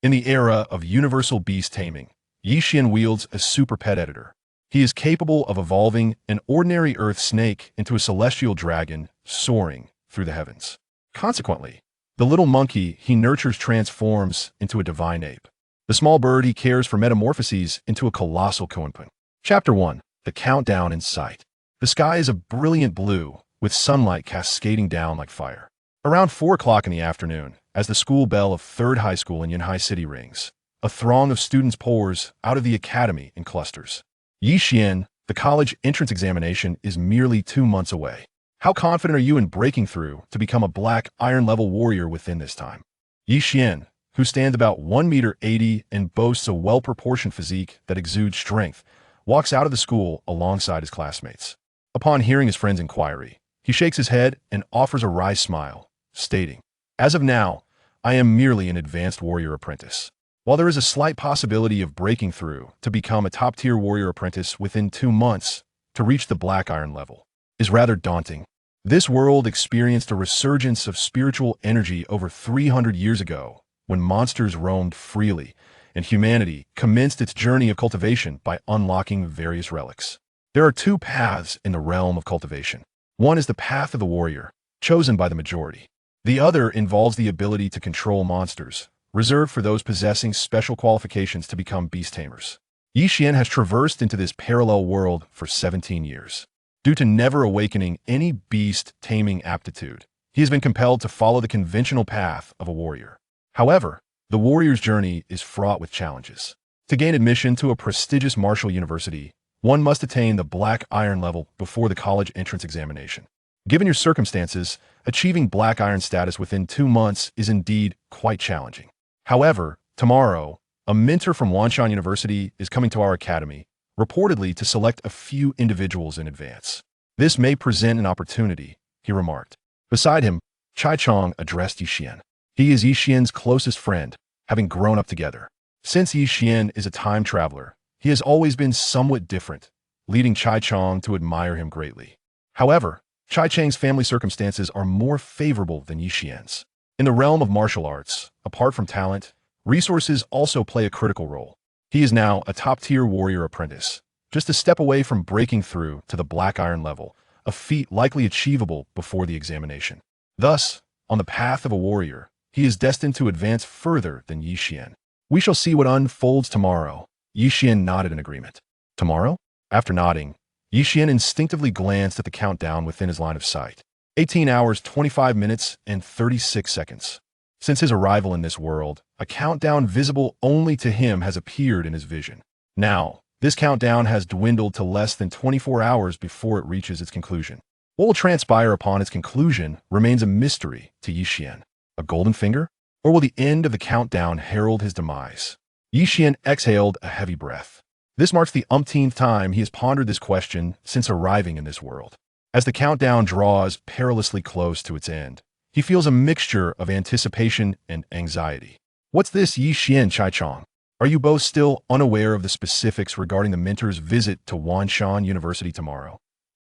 In the era of universal beast taming, Xian wields a super pet editor. He is capable of evolving an ordinary earth snake into a celestial dragon, soaring through the heavens. Consequently, the little monkey he nurtures transforms into a divine ape. The small bird he cares for metamorphoses into a colossal Kun-Peng. Chapter 1. The Countdown in Sight. The sky is a brilliant blue, with sunlight cascading down like fire. Around 4 o'clock in the afternoon, as the school bell of 3rd High School in Yunhai City rings, a throng of students pours out of the academy in clusters. Xian, the college entrance examination is merely 2 months away. How confident are you in breaking through to become a black iron-level warrior within this time? Xian, who stands about 1.80 meters and boasts a well-proportioned physique that exudes strength, walks out of the school alongside his classmates. Upon hearing his friend's inquiry, he shakes his head and offers a wry smile, stating, "As of now, I am merely an advanced warrior apprentice. While there is a slight possibility of breaking through to become a top-tier warrior apprentice within 2 months to reach the black iron level, is rather daunting. This world experienced a resurgence of spiritual energy over 300 years ago when monsters roamed freely and humanity commenced its journey of cultivation by unlocking various relics. There are 2 paths in the realm of cultivation. One is the path of the warrior, chosen by the majority. The other involves the ability to control monsters, reserved for those possessing special qualifications to become beast tamers. Xian has traversed into this parallel world for 17 years. Due to never awakening any beast taming aptitude, he has been compelled to follow the conventional path of a warrior. However, the warrior's journey is fraught with challenges. To gain admission to a prestigious martial university, one must attain the black iron level before the college entrance examination. Given your circumstances, achieving black iron status within 2 months is indeed quite challenging. However, tomorrow, a mentor from Wanshan University is coming to our academy, reportedly to select a few individuals in advance. This may present an opportunity, he remarked. Beside him, Chai Chong addressed Xian. He is Xian's closest friend, having grown up together. Since Xian is a time traveler, he has always been somewhat different, leading Chai Chong to admire him greatly. However, Chai Chang's family circumstances are more favorable than Xian's. In the realm of martial arts, apart from talent, resources also play a critical role. He is now a top-tier warrior apprentice, just a step away from breaking through to the black iron level, a feat likely achievable before the examination. Thus, on the path of a warrior, he is destined to advance further than Xian. We shall see what unfolds tomorrow. Xian nodded in agreement. Tomorrow? After nodding, Xian instinctively glanced at the countdown within his line of sight. 18 hours, 25 minutes, and 36 seconds. Since his arrival in this world, a countdown visible only to him has appeared in his vision. Now, this countdown has dwindled to less than 24 hours before it reaches its conclusion. What will transpire upon its conclusion remains a mystery to Xian. A golden finger? Or will the end of the countdown herald his demise? Xian exhaled a heavy breath. This marks the umpteenth time he has pondered this question since arriving in this world. As the countdown draws perilously close to its end, he feels a mixture of anticipation and anxiety. What's this, Xian Chai Chong? Are you both still unaware of the specifics regarding the mentor's visit to Wanshan University tomorrow?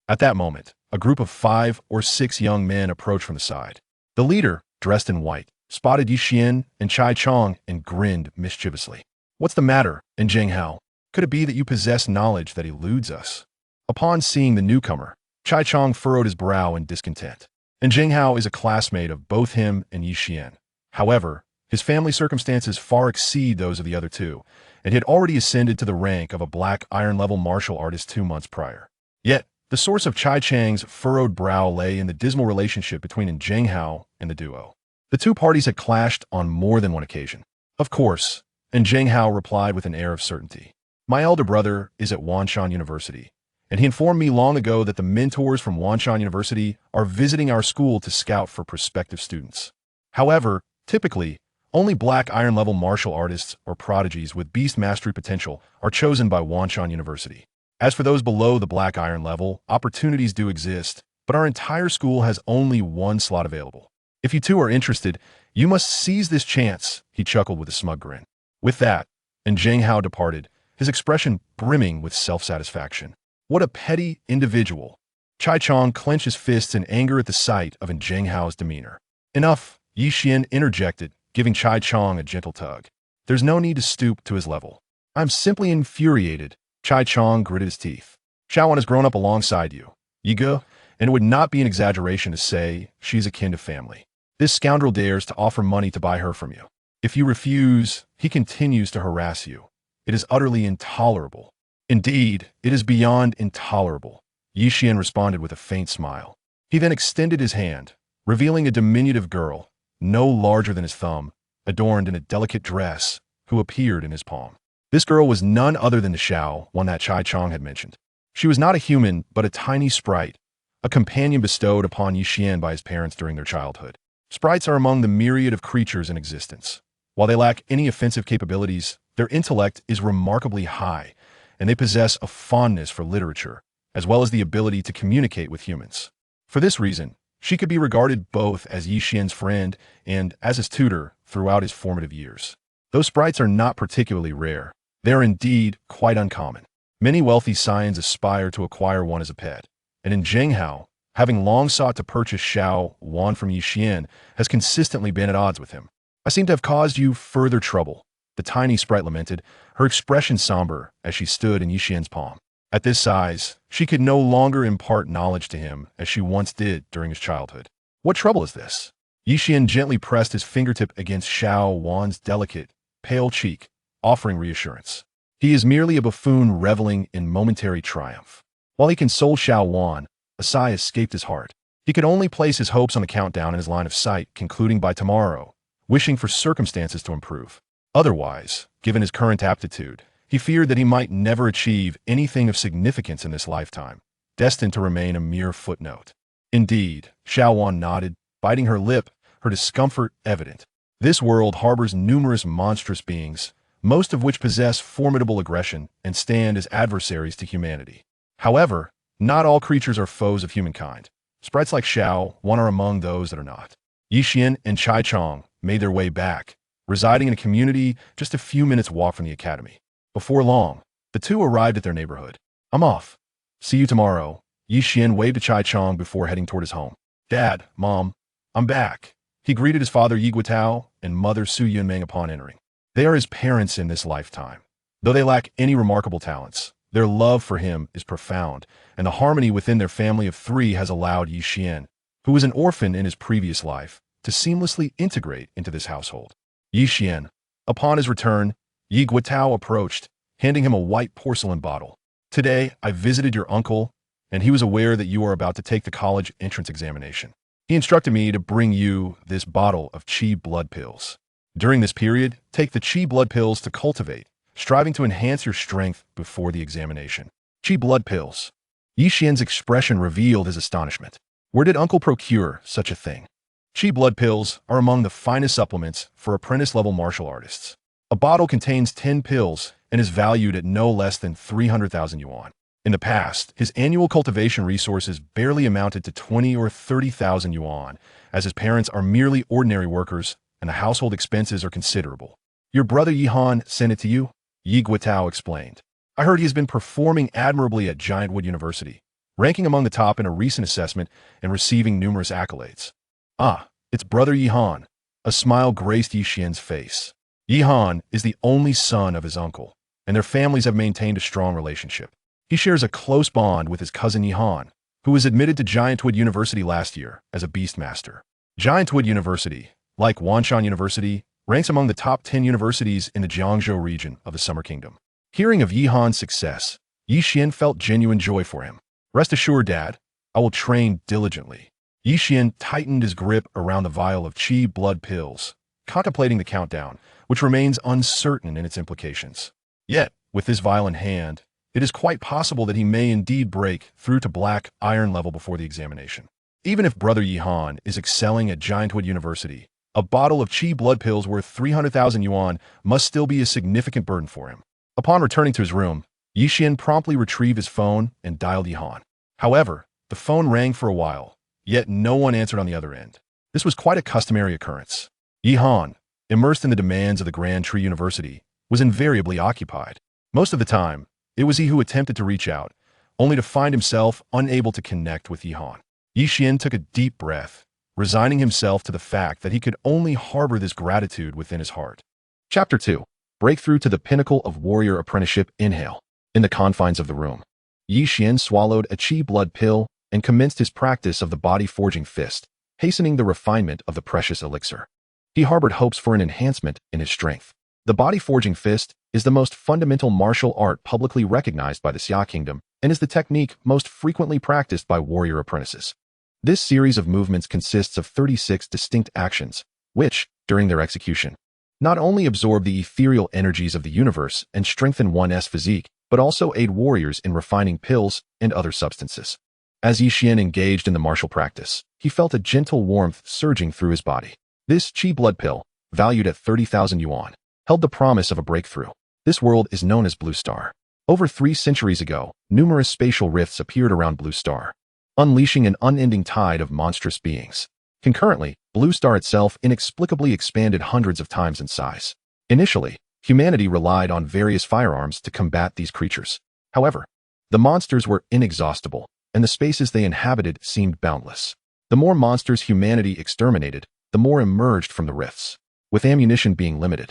At that moment, a group of 5 or 6 young men approached from the side. The leader, dressed in white, spotted Xian and Chai Chong and grinned mischievously. What's the matter, and Zheng Hao? Could it be that you possess knowledge that eludes us? Upon seeing the newcomer, Chai Chong furrowed his brow in discontent. And Zheng Hao is a classmate of both him and Xian. However, his family circumstances far exceed those of the other 2, and he had already ascended to the rank of a black iron-level martial artist 2 months prior. Yet, the source of Chai Chang's furrowed brow lay in the dismal relationship between Zheng Hao and the duo. The 2 parties had clashed on more than one occasion. Of course, and Zheng Hao replied with an air of certainty. My elder brother is at Wanshan University, and he informed me long ago that the mentors from Wanshan University are visiting our school to scout for prospective students. However, typically, only black iron-level martial artists or prodigies with beast mastery potential are chosen by Wanshan University. As for those below the black iron level, opportunities do exist, but our entire school has only 1 slot available. If you 2 are interested, you must seize this chance, he chuckled with a smug grin. With that, and Zheng Hao departed, his expression brimming with self-satisfaction. What a petty individual. Chai Chong clenched his fists in anger at the sight of Zheng Hao's demeanor. Enough, Xian interjected, giving Chai Chong a gentle tug. There's no need to stoop to his level. I'm simply infuriated. Chai Chong gritted his teeth. Xuan has grown up alongside you, Yigo, and it would not be an exaggeration to say she's akin to family. This scoundrel dares to offer money to buy her from you. If you refuse, he continues to harass you. It is utterly intolerable. Indeed, it is beyond intolerable. Yixian responded with a faint smile. He then extended his hand, revealing a diminutive girl, no larger than his thumb, adorned in a delicate dress, who appeared in his palm. This girl was none other than the Xiao, one that Chai Chong had mentioned. She was not a human, but a tiny sprite, a companion bestowed upon Yixian by his parents during their childhood. Sprites are among the myriad of creatures in existence. While they lack any offensive capabilities, their intellect is remarkably high, and they possess a fondness for literature, as well as the ability to communicate with humans. For this reason, she could be regarded both as Yixian's friend and as his tutor throughout his formative years. Those sprites are not particularly rare. They are indeed quite uncommon. Many wealthy scions aspire to acquire one as a pet, and in Zhenghao, having long sought to purchase Xiao Wan from Yixian, has consistently been at odds with him. I seem to have caused you further trouble, the tiny sprite lamented, her expression somber as she stood in Yixian's palm. At this size, she could no longer impart knowledge to him as she once did during his childhood. What trouble is this? Yixian gently pressed his fingertip against Xiao Wan's delicate, pale cheek, offering reassurance. He is merely a buffoon reveling in momentary triumph. While he consoled Xiao Wan, a sigh escaped his heart. He could only place his hopes on the countdown in his line of sight, concluding by tomorrow, wishing for circumstances to improve. Otherwise, given his current aptitude, he feared that he might never achieve anything of significance in this lifetime, destined to remain a mere footnote. Indeed, Xiao Wan nodded, biting her lip, her discomfort evident. This world harbors numerous monstrous beings, most of which possess formidable aggression and stand as adversaries to humanity. However, not all creatures are foes of humankind. Sprites like Xiao Wan are among those that are not. Yixian and Chai Chong made their way back, residing in a community just a few minutes' walk from the academy. Before long, the two arrived at their neighborhood. I'm off. See you tomorrow. Yixian waved to Chai Chong before heading toward his home. Dad, Mom, I'm back. He greeted his father Yi Guotao and mother Su Yunmeng upon entering. They are his parents in this lifetime. Though they lack any remarkable talents, their love for him is profound, and the harmony within their family of three has allowed Yixian, who was an orphan in his previous life, to seamlessly integrate into this household. Yixian. Upon his return, Yi Guotao approached, handing him a white porcelain bottle. Today, I visited your uncle, and he was aware that you are about to take the college entrance examination. He instructed me to bring you this bottle of Qi blood pills. During this period, take the Qi blood pills to cultivate, striving to enhance your strength before the examination. Qi blood pills. Yixian's expression revealed his astonishment. Where did Uncle procure such a thing? Qi blood pills are among the finest supplements for apprentice-level martial artists. A bottle contains 10 pills and is valued at no less than 300,000 yuan. In the past, his annual cultivation resources barely amounted to 20 or 30,000 yuan, as his parents are merely ordinary workers and the household expenses are considerable. Your brother Yihan sent it to you? Yi Guotao explained. I heard he has been performing admirably at Giant University, ranking among the top in a recent assessment and receiving numerous accolades. Ah, it's brother Yihan. A smile graced Yixian's face. Yihan is the only son of his uncle, and their families have maintained a strong relationship. He shares a close bond with his cousin Yihan, who was admitted to Giant University last year as a Beastmaster. Giant University, like Wanshan University, ranks among the top 10 universities in the Jiangzhou region of the Summer Kingdom. Hearing of Yihan's success, Yixian felt genuine joy for him. Rest assured, Dad, I will train diligently. Yixian tightened his grip around the vial of Qi blood pills, contemplating the countdown, which remains uncertain in its implications. Yet, with this vial in hand, it is quite possible that he may indeed break through to black iron level before the examination. Even if brother Yihan is excelling at Giant University, a bottle of Qi blood pills worth 300,000 yuan must still be a significant burden for him. Upon returning to his room, Yixian promptly retrieved his phone and dialed Yihan. However, the phone rang for a while, yet no one answered on the other end. This was quite a customary occurrence. Yihan, immersed in the demands of the Grand Tree University, was invariably occupied. Most of the time, it was he who attempted to reach out, only to find himself unable to connect with Yihan. Yixian took a deep breath, resigning himself to the fact that he could only harbor this gratitude within his heart. Chapter 2. Breakthrough to the pinnacle of warrior apprenticeship. Inhale. In the confines of the room, Yi Xian swallowed a qi blood pill and commenced his practice of the body-forging fist, hastening the refinement of the precious elixir. He harbored hopes for an enhancement in his strength. The body-forging fist is the most fundamental martial art publicly recognized by the Xia Kingdom and is the technique most frequently practiced by warrior apprentices. This series of movements consists of 36 distinct actions, which, during their execution, not only absorb the ethereal energies of the universe and strengthen one's physique, but also aid warriors in refining pills and other substances. As Yi Xian engaged in the martial practice, he felt a gentle warmth surging through his body. This qi blood pill, valued at 30,000 yuan, held the promise of a breakthrough. This world is known as Blue Star. Over 3 centuries ago, numerous spatial rifts appeared around Blue Star, unleashing an unending tide of monstrous beings. Concurrently, Blue Star itself inexplicably expanded hundreds of times in size. Initially, humanity relied on various firearms to combat these creatures. However, the monsters were inexhaustible, and the spaces they inhabited seemed boundless. The more monsters humanity exterminated, the more emerged from the rifts. With ammunition being limited,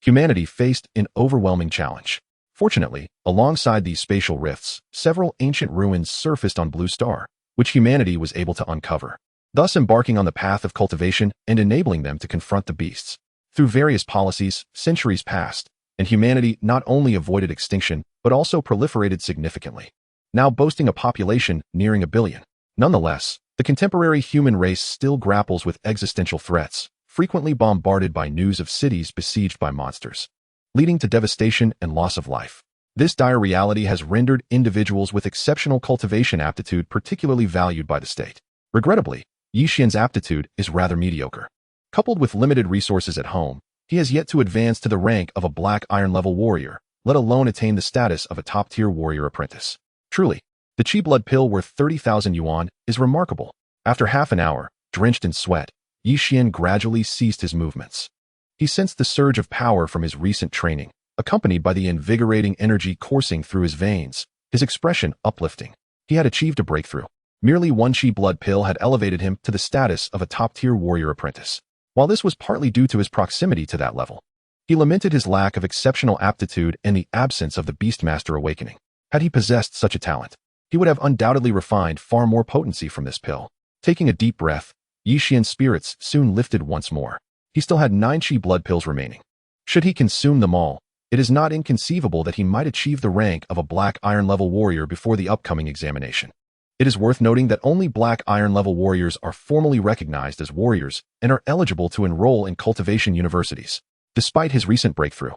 humanity faced an overwhelming challenge. Fortunately, alongside these spatial rifts, several ancient ruins surfaced on Blue Star, which humanity was able to uncover, thus embarking on the path of cultivation and enabling them to confront the beasts. Through various policies, centuries passed, and humanity not only avoided extinction, but also proliferated significantly, now boasting a population nearing 1 billion. Nonetheless, the contemporary human race still grapples with existential threats, frequently bombarded by news of cities besieged by monsters, leading to devastation and loss of life. This dire reality has rendered individuals with exceptional cultivation aptitude particularly valued by the state. Regrettably, Yi Xian's aptitude is rather mediocre. Coupled with limited resources at home, he has yet to advance to the rank of a black iron-level warrior, let alone attain the status of a top-tier warrior apprentice. Truly, the qi blood pill worth 30,000 yuan is remarkable. After half an hour, drenched in sweat, Yi Xian gradually ceased his movements. He sensed the surge of power from his recent training, accompanied by the invigorating energy coursing through his veins, his expression uplifting. He had achieved a breakthrough. Merely one qi blood pill had elevated him to the status of a top-tier warrior apprentice. While this was partly due to his proximity to that level, he lamented his lack of exceptional aptitude and the absence of the Beastmaster awakening. Had he possessed such a talent, he would have undoubtedly refined far more potency from this pill. Taking a deep breath, Yi Xian's spirits soon lifted once more. He still had 9 qi blood pills remaining. Should he consume them all, it is not inconceivable that he might achieve the rank of a black iron-level warrior before the upcoming examination. It is worth noting that only black iron-level warriors are formally recognized as warriors and are eligible to enroll in cultivation universities. Despite his recent breakthrough,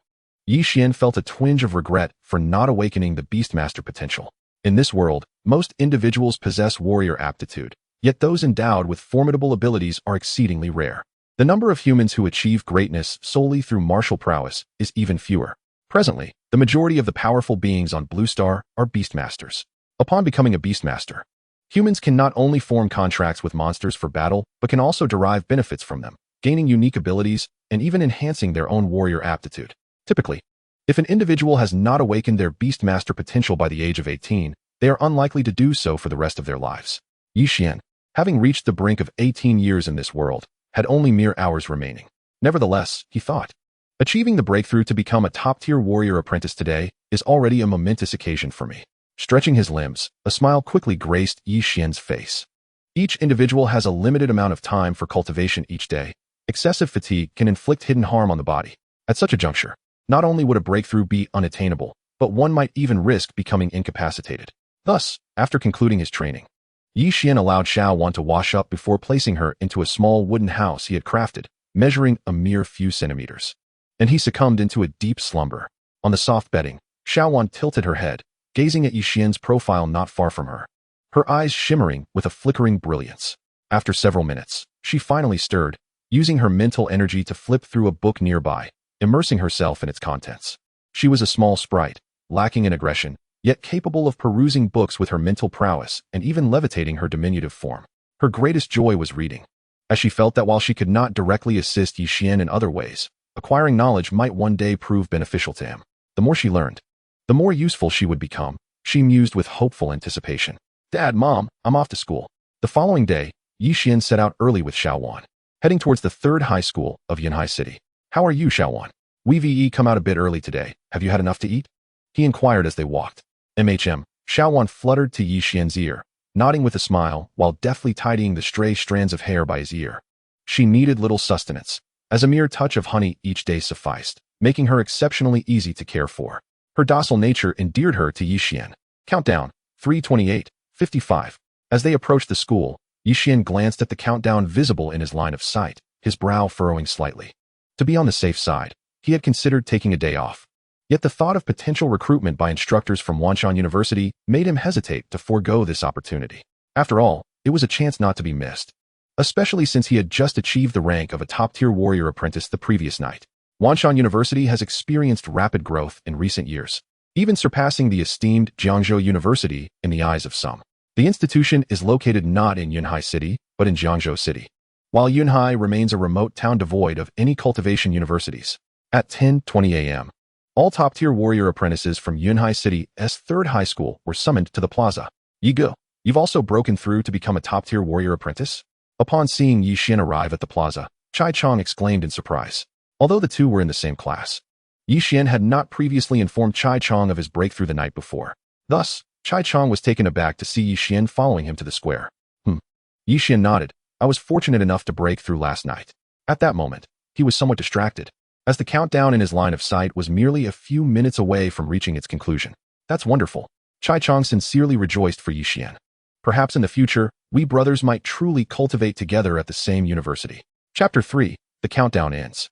Yi Xian felt a twinge of regret for not awakening the Beastmaster potential. In this world, most individuals possess warrior aptitude, yet those endowed with formidable abilities are exceedingly rare. The number of humans who achieve greatness solely through martial prowess is even fewer. Presently, the majority of the powerful beings on Blue Star are Beastmasters. Upon becoming a Beastmaster, humans can not only form contracts with monsters for battle, but can also derive benefits from them, gaining unique abilities and even enhancing their own warrior aptitude. Typically, if an individual has not awakened their Beastmaster potential by the age of 18, they are unlikely to do so for the rest of their lives. Yi Xian, having reached the brink of 18 years in this world, had only mere hours remaining. Nevertheless, he thought, achieving the breakthrough to become a top-tier warrior apprentice today is already a momentous occasion for me. Stretching his limbs, a smile quickly graced Yi Xian's face. Each individual has a limited amount of time for cultivation each day. Excessive fatigue can inflict hidden harm on the body. At such a juncture, not only would a breakthrough be unattainable, but one might even risk becoming incapacitated. Thus, after concluding his training, Yi Xian allowed Xuan to wash up before placing her into a small wooden house he had crafted, measuring a mere few centimeters. And he succumbed into a deep slumber. On the soft bedding, Xuan tilted her head, gazing at Yi Xian's profile not far from her, her eyes shimmering with a flickering brilliance. After several minutes, she finally stirred, using her mental energy to flip through a book nearby, immersing herself in its contents. She was a small sprite, lacking in aggression, yet capable of perusing books with her mental prowess and even levitating her diminutive form. Her greatest joy was reading, as she felt that while she could not directly assist Yi Xian in other ways, acquiring knowledge might one day prove beneficial to him. The more she learned, the more useful she would become, she mused with hopeful anticipation. Dad, Mom, I'm off to school. The following day, Yi Xian set out early with Xuan, heading towards the 3rd high school of Yanhai City. How are you, Xuan? "We come out a bit early today. Have you had enough to eat?" he inquired as they walked. Xuan fluttered to Yi Xian's ear, nodding with a smile while deftly tidying the stray strands of hair by his ear. She needed little sustenance, as a mere touch of honey each day sufficed, making her exceptionally easy to care for. Her docile nature endeared her to Yi Xian. Countdown, 3:28:55. As they approached the school, Yi Xian glanced at the countdown visible in his line of sight, his brow furrowing slightly. To be on the safe side, he had considered taking a day off. Yet the thought of potential recruitment by instructors from Wanshan University made him hesitate to forego this opportunity. After all, it was a chance not to be missed, especially since he had just achieved the rank of a top-tier warrior apprentice the previous night. Wanshan University has experienced rapid growth in recent years, even surpassing the esteemed Jiangzhou University in the eyes of some. The institution is located not in Yunhai City, but in Jiangzhou City, while Yunhai remains a remote town devoid of any cultivation universities. At 10:20 a.m., all top-tier warrior apprentices from Yunhai City's 3rd high school were summoned to the plaza. "Yigo, you've also broken through to become a top-tier warrior apprentice?" Upon seeing Yi Xian arrive at the plaza, Chai Chong exclaimed in surprise. Although the two were in the same class, Yi Xian had not previously informed Chai Chong of his breakthrough the night before. Thus, Chai Chong was taken aback to see Yi Xian following him to the square. Yi Xian nodded. "I was fortunate enough to break through last night." At that moment, he was somewhat distracted, as the countdown in his line of sight was merely a few minutes away from reaching its conclusion. "That's wonderful." Chai Chong sincerely rejoiced for Yi Xian. Perhaps in the future, we brothers might truly cultivate together at the same university. Chapter 3. The countdown ends.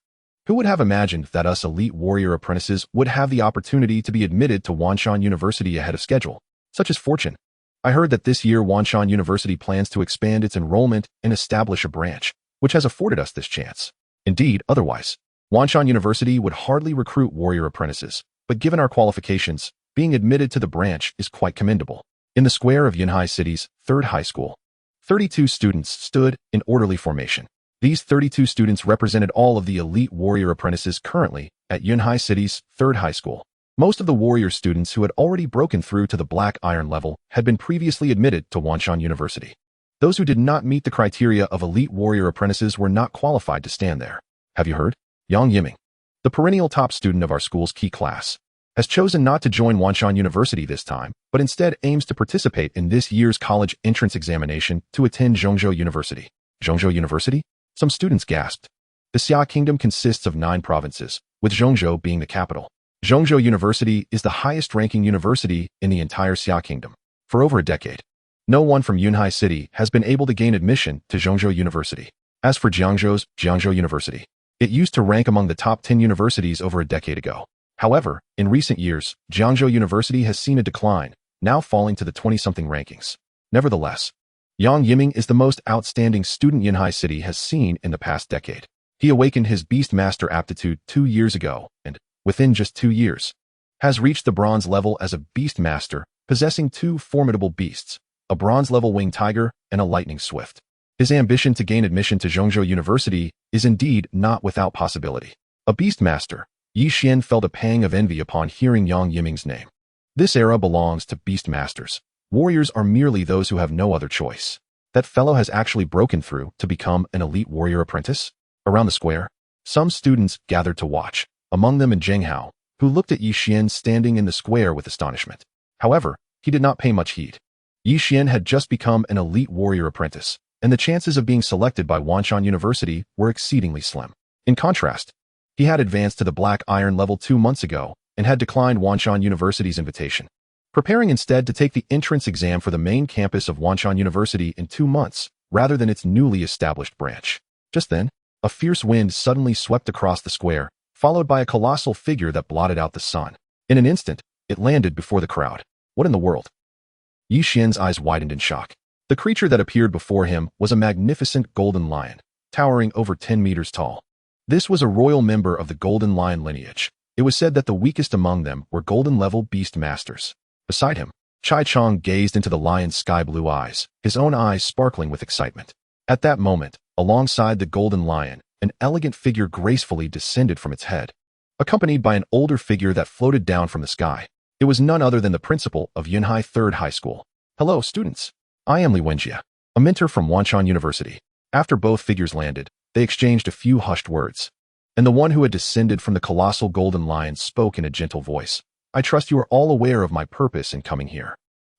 Who would have imagined that us elite warrior apprentices would have the opportunity to be admitted to Wanshan University ahead of schedule? Such is fortune. I heard that this year Wanshan University plans to expand its enrollment and establish a branch, which has afforded us this chance. Indeed, otherwise, Wanshan University would hardly recruit warrior apprentices, but given our qualifications, being admitted to the branch is quite commendable. In the square of Yunhai City's 3rd high school, 32 students stood in orderly formation. These 32 students represented all of the elite warrior apprentices currently at Yunhai City's 3rd high school. Most of the warrior students who had already broken through to the black iron level had been previously admitted to Wanshan University. Those who did not meet the criteria of elite warrior apprentices were not qualified to stand there. Have you heard? Yang Yiming, the perennial top student of our school's key class, has chosen not to join Wanshan University this time, but instead aims to participate in this year's college entrance examination to attend Zhongzhou University. Zhongzhou University? Some students gasped. The Xia Kingdom consists of 9 provinces, with Zhongzhou being the capital. Zhongzhou University is the highest-ranking university in the entire Xia Kingdom. For over a decade, no one from Yunhai City has been able to gain admission to Zhongzhou University. As for Jiangzhou's Jiangzhou University, it used to rank among the top 10 universities over a decade ago. However, in recent years, Jiangzhou University has seen a decline, now falling to the 20-something rankings. Nevertheless, Yang Yiming is the most outstanding student Yunhai City has seen in the past decade. He awakened his Beast Master aptitude 2 years ago and, within just 2 years, has reached the bronze level as a Beast Master, possessing 2 formidable beasts, a bronze-level winged tiger and a lightning swift. His ambition to gain admission to Zhongzhou University is indeed not without possibility. A Beast Master, Yi Xian felt a pang of envy upon hearing Yang Yiming's name. This era belongs to Beast Masters. Warriors are merely those who have no other choice. That fellow has actually broken through to become an elite warrior apprentice? Around the square, some students gathered to watch, among them Zheng Hao, who looked at Yi Xian standing in the square with astonishment. However, he did not pay much heed. Yi Xian had just become an elite warrior apprentice, and the chances of being selected by Wanshan University were exceedingly slim. In contrast, he had advanced to the Black Iron level 2 months ago and had declined Wanshan University's invitation, preparing instead to take the entrance exam for the main campus of Wanshan University in 2 months, rather than its newly established branch. Just then, a fierce wind suddenly swept across the square, followed by a colossal figure that blotted out the sun. In an instant, it landed before the crowd. What in the world? Yi Xian's eyes widened in shock. The creature that appeared before him was a magnificent golden lion, towering over 10 meters tall. This was a royal member of the golden lion lineage. It was said that the weakest among them were golden-level beast masters. Beside him, Chai Chong gazed into the lion's sky-blue eyes, his own eyes sparkling with excitement. At that moment, alongside the golden lion, an elegant figure gracefully descended from its head, accompanied by an older figure that floated down from the sky. It was none other than the principal of Yunhai 3rd High School. "Hello, students. I am Li Wenjie, a mentor from Wanshan University." After both figures landed, they exchanged a few hushed words. And the one who had descended from the colossal golden lion spoke in a gentle voice. I trust you are all aware of my purpose in coming here.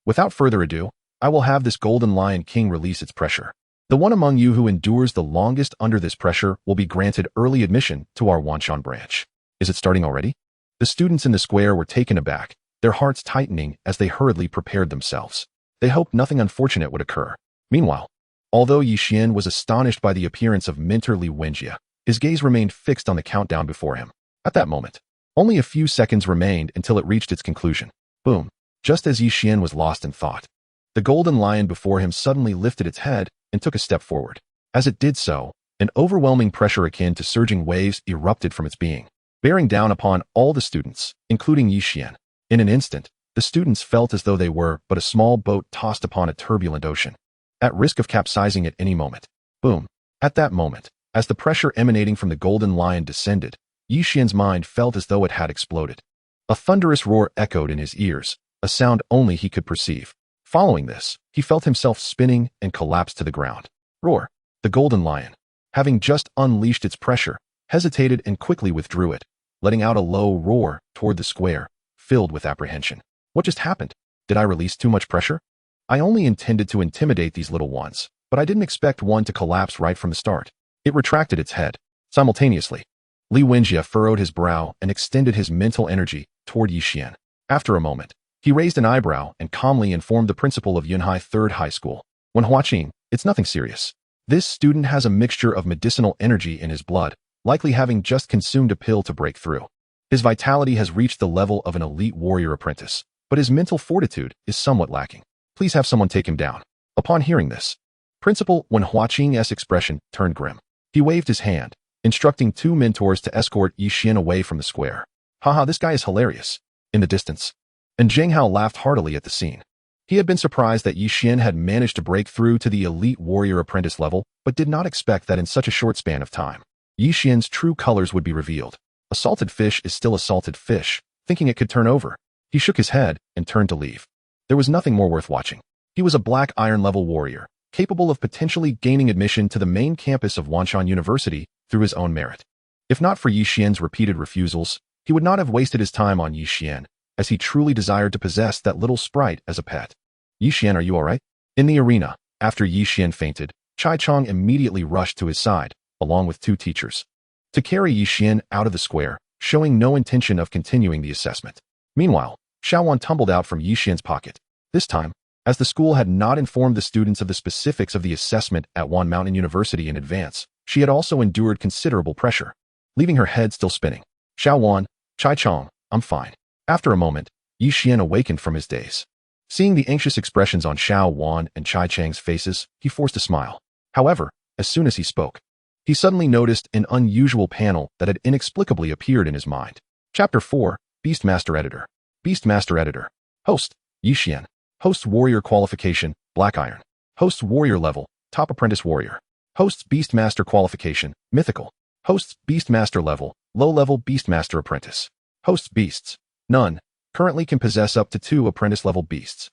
Without further ado, I will have this golden lion king release its pressure. The one among you who endures the longest under this pressure will be granted early admission to our Wanshan branch. Is it starting already? The students in the square were taken aback, their hearts tightening as they hurriedly prepared themselves. They hoped nothing unfortunate would occur. Meanwhile, although Yi Xian was astonished by the appearance of Mentor Li Wenjie, his gaze remained fixed on the countdown before him. At that moment, only a few seconds remained until it reached its conclusion. Boom! Just as Yi Xian was lost in thought, the golden lion before him suddenly lifted its head and took a step forward. As it did so, an overwhelming pressure akin to surging waves erupted from its being, bearing down upon all the students, including Yi Xian. In an instant, the students felt as though they were but a small boat tossed upon a turbulent ocean, at risk of capsizing at any moment. Boom! At that moment, as the pressure emanating from the golden lion descended, Yi Xian's mind felt as though it had exploded. A thunderous roar echoed in his ears, a sound only he could perceive. Following this, he felt himself spinning and collapsed to the ground. Roar! The golden lion, having just unleashed its pressure, hesitated and quickly withdrew it, letting out a low roar toward the square, filled with apprehension. What just happened? Did I release too much pressure? I only intended to intimidate these little ones, but I didn't expect one to collapse right from the start. It retracted its head. Simultaneously, Li Wenjie furrowed his brow and extended his mental energy toward Yi Xian. After a moment, he raised an eyebrow and calmly informed the principal of Yunhai Third High School. When Huaqing, it's nothing serious. This student has a mixture of medicinal energy in his blood, likely having just consumed a pill to break through. His vitality has reached the level of an elite warrior apprentice, but his mental fortitude is somewhat lacking. Please have someone take him down. Upon hearing this, Principal Wen Huaqing's expression turned grim. He waved his hand, instructing two mentors to escort Yi Xian away from the square. Haha, this guy is hilarious. In the distance, and Zheng Hao laughed heartily at the scene. He had been surprised that Yi Xian had managed to break through to the elite warrior apprentice level, but did not expect that in such a short span of time, Yi Xian's true colors would be revealed. A salted fish is still a salted fish, thinking it could turn over. He shook his head and turned to leave. There was nothing more worth watching. He was a black iron level warrior, capable of potentially gaining admission to the main campus of Wanshan University through his own merit. If not for Yi Xian's repeated refusals, he would not have wasted his time on Yi Xian, as he truly desired to possess that little sprite as a pet. Yi Xian, are you alright? In the arena, after Yi Xian fainted, Chai Chong immediately rushed to his side, along with two teachers, to carry Yi Xian out of the square, showing no intention of continuing the assessment. Meanwhile, Xuan tumbled out from Yi Xian's pocket. This time, as the school had not informed the students of the specifics of the assessment at Wan Mountain University in advance, she had also endured considerable pressure, leaving her head still spinning. Xuan, Chai Chong, I'm fine. After a moment, Yi Xian awakened from his daze. Seeing the anxious expressions on Xuan and Chai Chang's faces, he forced a smile. However, as soon as he spoke, he suddenly noticed an unusual panel that had inexplicably appeared in his mind. Chapter 4, Beastmaster Editor. Beastmaster Editor. Host, Yi Xian. Host Warrior Qualification, Black Iron. Hosts Warrior Level, Top Apprentice Warrior. Hosts Beastmaster Qualification, Mythical. Hosts Beastmaster Level, Low Level Beastmaster Apprentice. Hosts Beasts. None. Currently can possess up to 2 apprentice-level beasts.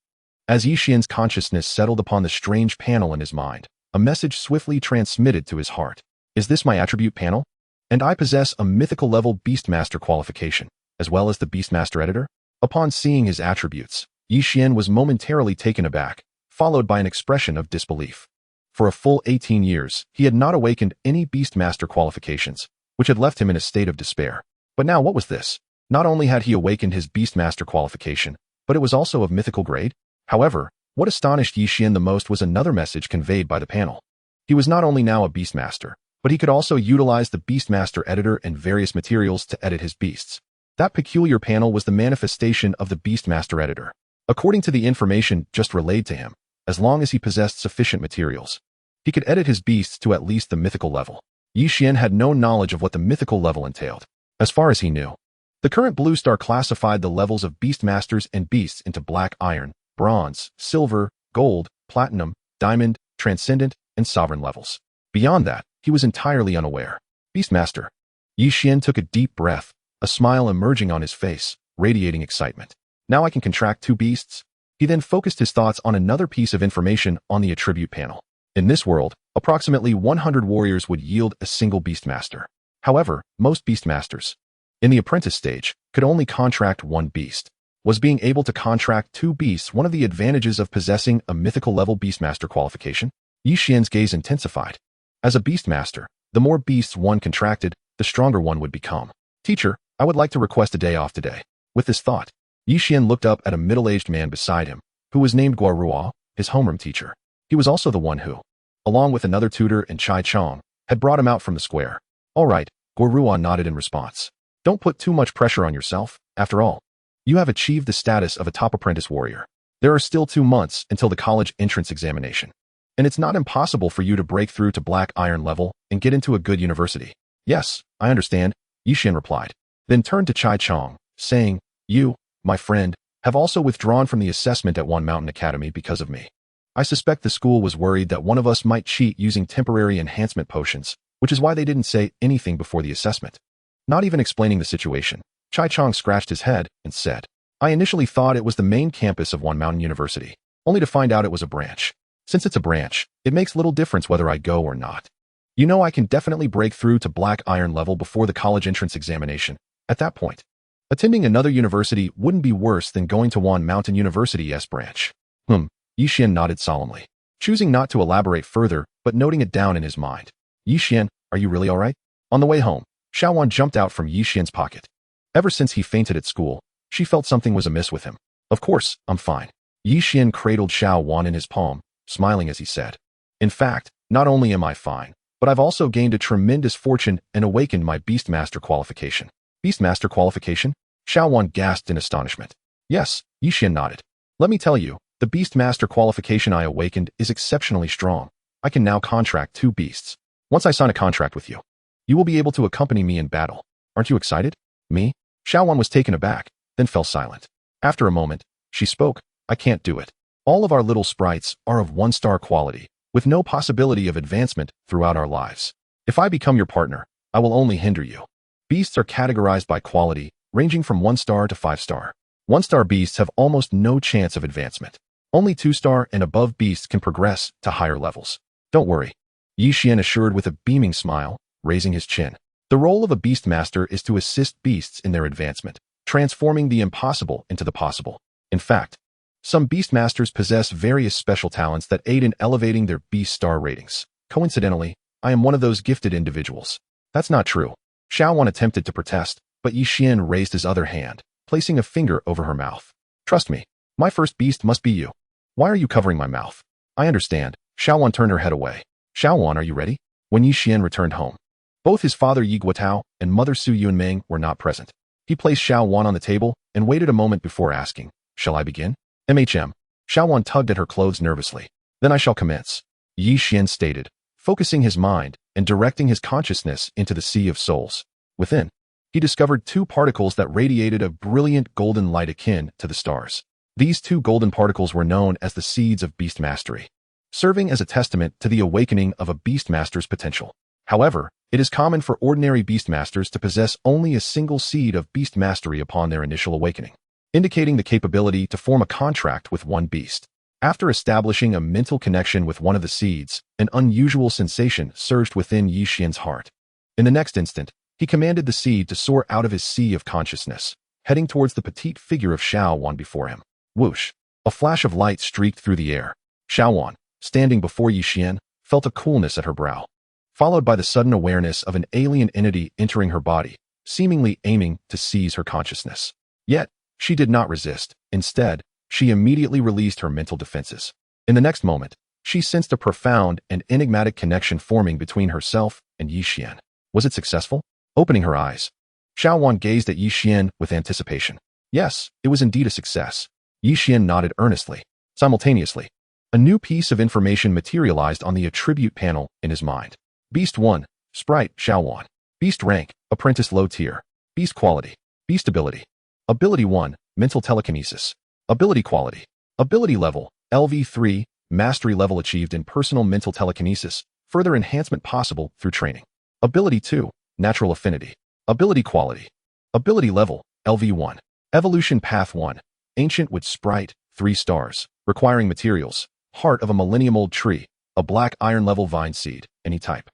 As Yi Xian's consciousness settled upon the strange panel in his mind, a message swiftly transmitted to his heart. Is this my attribute panel? And I possess a mythical-level Beastmaster qualification, as well as the Beastmaster Editor? Upon seeing his attributes, Yi Xian was momentarily taken aback, followed by an expression of disbelief. For a full 18 years, he had not awakened any Beastmaster qualifications, which had left him in a state of despair. But now what was this? Not only had he awakened his Beastmaster qualification, but it was also of mythical grade. However, what astonished Yi Xian the most was another message conveyed by the panel. He was not only now a Beastmaster, but he could also utilize the Beastmaster Editor and various materials to edit his beasts. That peculiar panel was the manifestation of the Beastmaster Editor. According to the information just relayed to him, as long as he possessed sufficient materials, he could edit his beasts to at least the mythical level. Yi Xian had no knowledge of what the mythical level entailed. As far as he knew, the current Blue Star classified the levels of Beastmasters and beasts into black iron, bronze, silver, gold, platinum, diamond, transcendent, and sovereign levels. Beyond that, he was entirely unaware. Beastmaster. Yi Xian took a deep breath, a smile emerging on his face, radiating excitement. Now I can contract 2 beasts? He then focused his thoughts on another piece of information on the attribute panel. In this world, approximately 100 warriors would yield a single Beastmaster. However, most beastmasters, in the apprentice stage, could only contract one beast. Was being able to contract two beasts one of the advantages of possessing a mythical level beastmaster qualification? Yi Xian's gaze intensified. As a beastmaster, the more beasts one contracted, the stronger one would become. Teacher, I would like to request a day off today. With this thought, Yi Xian looked up at a middle-aged man beside him, who was named Guoruo, his homeroom teacher. He was also the one who, along with another tutor and Chai Chong, had brought him out from the square. All right, Guoruo nodded in response. Don't put too much pressure on yourself. After all, you have achieved the status of a top apprentice warrior. There are still 2 months until the college entrance examination, and it's not impossible for you to break through to black iron level and get into a good university. Yes, I understand, Yi Xian replied, then turned to Chai Chong, saying, You, my friend, have also withdrawn from the assessment at One Mountain Academy because of me. I suspect the school was worried that one of us might cheat using temporary enhancement potions, which is why they didn't say anything before the assessment. Not even explaining the situation, Chai Chong scratched his head and said, I initially thought it was the main campus of One Mountain University, only to find out it was a branch. Since it's a branch, it makes little difference whether I go or not. You know, I can definitely break through to black iron level before the college entrance examination. At that point, attending another university wouldn't be worse than going to One Mountain University's branch. Yi Xian nodded solemnly, choosing not to elaborate further but noting it down in his mind. Yi Xian, are you really all right? On the way home, Xuan jumped out from Yi Xian's pocket. Ever since he fainted at school, she felt something was amiss with him. Of course, I'm fine. Yi Xian cradled Xuan in his palm, smiling as he said. In fact, not only am I fine, but I've also gained a tremendous fortune and awakened my Beastmaster qualification. Beastmaster qualification? Xuan gasped in astonishment. Yes, Yi Xian nodded. Let me tell you, the Beastmaster qualification I awakened is exceptionally strong. I can now contract 2 beasts. Once I sign a contract with you, you will be able to accompany me in battle. Aren't you excited? Me? Xuan was taken aback, then fell silent. After a moment, she spoke, I can't do it. All of our little sprites are of 1-star quality, with no possibility of advancement throughout our lives. If I become your partner, I will only hinder you. Beasts are categorized by quality, ranging from 1-star to 5-star. 1-star beasts have almost no chance of advancement. Only 2-star and above beasts can progress to higher levels. Don't worry, Yi Xian assured with a beaming smile, raising his chin. The role of a beastmaster is to assist beasts in their advancement, transforming the impossible into the possible. In fact, some beastmasters possess various special talents that aid in elevating their beast star ratings. Coincidentally, I am one of those gifted individuals. That's not true. Xuan attempted to protest, but Yi Xian raised his other hand, placing a finger over her mouth. Trust me, my first beast must be you. Why are you covering my mouth? I understand. Xuan turned her head away. Xuan, are you ready? When Yi Xian returned home, both his father Yi Guotao and mother Su Yunming were not present. He placed Xuan on the table and waited a moment before asking, Shall I begin? Xuan tugged at her clothes nervously. Then I shall commence, Yi Xian stated, focusing his mind and directing his consciousness into the sea of souls. Within, he discovered 2 particles that radiated a brilliant golden light akin to the stars. These 2 golden particles were known as the seeds of beast mastery, serving as a testament to the awakening of a beastmaster's potential. However, it is common for ordinary beastmasters to possess only a single seed of beast mastery upon their initial awakening, indicating the capability to form a contract with one beast. After establishing a mental connection with one of the seeds, an unusual sensation surged within Yi Xian's heart. In the next instant, he commanded the seed to soar out of his sea of consciousness, heading towards the petite figure of Xuan before him. Whoosh! A flash of light streaked through the air. Xuan, standing before Yi Xian, felt a coolness at her brow, followed by the sudden awareness of an alien entity entering her body, seemingly aiming to seize her consciousness. Yet, she did not resist. Instead, she immediately released her mental defenses. In the next moment, she sensed a profound and enigmatic connection forming between herself and Yi Xian. Was it successful? Opening her eyes, Xuan gazed at Yi Xian with anticipation. Yes, it was indeed a success. Yi Xian nodded earnestly. Simultaneously, a new piece of information materialized on the attribute panel in his mind. Beast 1, Sprite, Xuan. Beast rank, Apprentice low tier. Beast quality, Beast ability. Ability 1, Mental telekinesis. Ability quality. Ability level, LV3, mastery level achieved in personal mental telekinesis, further enhancement possible through training. Ability 2, Natural affinity. Ability quality. Ability level, LV1. Evolution path 1, Ancient with Sprite, 3 stars, requiring materials, heart of a millennium-old tree, a black iron level vine seed, any type,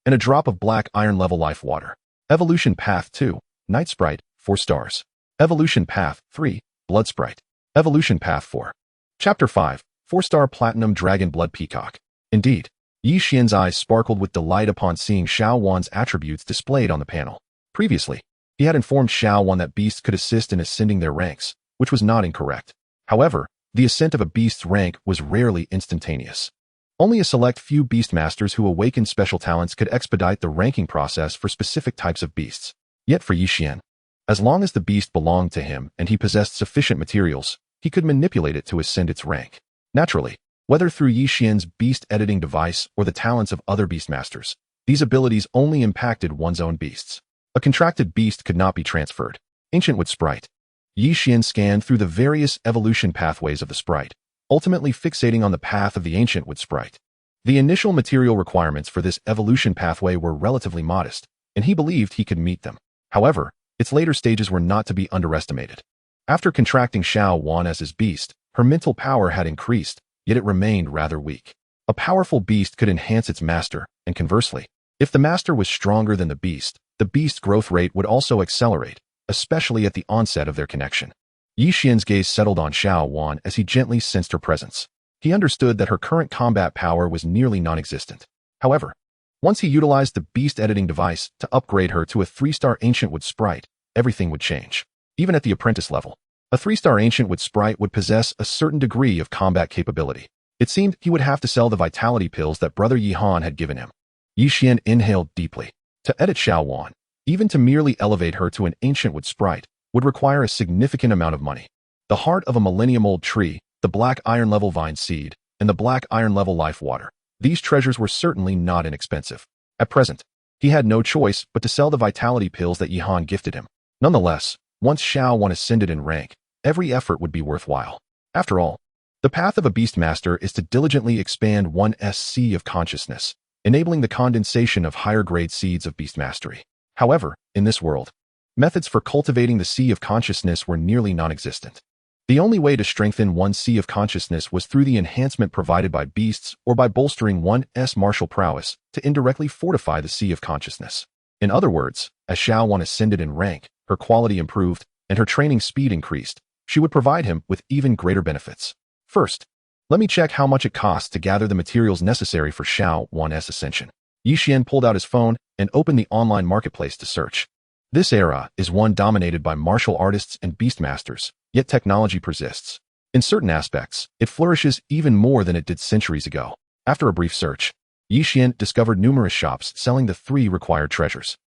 and a drop of black iron level life water. Evolution Path 2, Night Sprite, 4 stars. Evolution Path 3, Blood Sprite. Evolution Path 4. Chapter 5, 4-star Platinum Dragon Blood Peacock. Indeed, Yi Xian's eyes sparkled with delight upon seeing Xuan's attributes displayed on the panel. Previously, he had informed Xuan that beasts could assist in ascending their ranks, which was not incorrect. However, the ascent of a beast's rank was rarely instantaneous. Only a select few beastmasters who awakened special talents could expedite the ranking process for specific types of beasts. Yet for Yi Xian, as long as the beast belonged to him and he possessed sufficient materials, he could manipulate it to ascend its rank. Naturally, whether through Yi Xian's beast editing device or the talents of other beastmasters, these abilities only impacted one's own beasts. A contracted beast could not be transferred. Ancient Wood Sprite. Yi Xian scanned through the various evolution pathways of the sprite, ultimately fixating on the path of the Ancient Wood Sprite. The initial material requirements for this evolution pathway were relatively modest, and he believed he could meet them. However, its later stages were not to be underestimated. After contracting Xuan as his beast, her mental power had increased, yet it remained rather weak. A powerful beast could enhance its master, and conversely, if the master was stronger than the beast's growth rate would also accelerate, especially at the onset of their connection. Yi Xian's gaze settled on Xuan as he gently sensed her presence. He understood that her current combat power was nearly non-existent. However, once he utilized the beast editing device to upgrade her to a 3-star Ancient Wood Sprite, everything would change. Even at the apprentice level, a 3-star Ancient Wood Sprite would possess a certain degree of combat capability. It seemed he would have to sell the vitality pills that Brother Yihan had given him. Yi Xian inhaled deeply. To edit Xuan, even to merely elevate her to an Ancient Wood Sprite, would require a significant amount of money. The heart of a millennium-old tree, the black iron-level vine seed, and the black iron-level life water. These treasures were certainly not inexpensive. At present, he had no choice but to sell the vitality pills that Yihan gifted him. Nonetheless, once Xuan ascended in rank, every effort would be worthwhile. After all, the path of a beastmaster is to diligently expand one's sea of consciousness, enabling the condensation of higher-grade seeds of beast mastery. However, in this world, methods for cultivating the sea of consciousness were nearly non-existent. The only way to strengthen one's sea of consciousness was through the enhancement provided by beasts or by bolstering one's martial prowess to indirectly fortify the sea of consciousness. In other words, as Xuan ascended in rank, her quality improved, and her training speed increased, she would provide him with even greater benefits. First, let me check how much it costs to gather the materials necessary for Xuan's ascension. Yi Xian pulled out his phone and opened the online marketplace to search. This era is one dominated by martial artists and beastmasters, yet technology persists. In certain aspects, it flourishes even more than it did centuries ago. After a brief search, Yi Xian discovered numerous shops selling the 3 required treasures.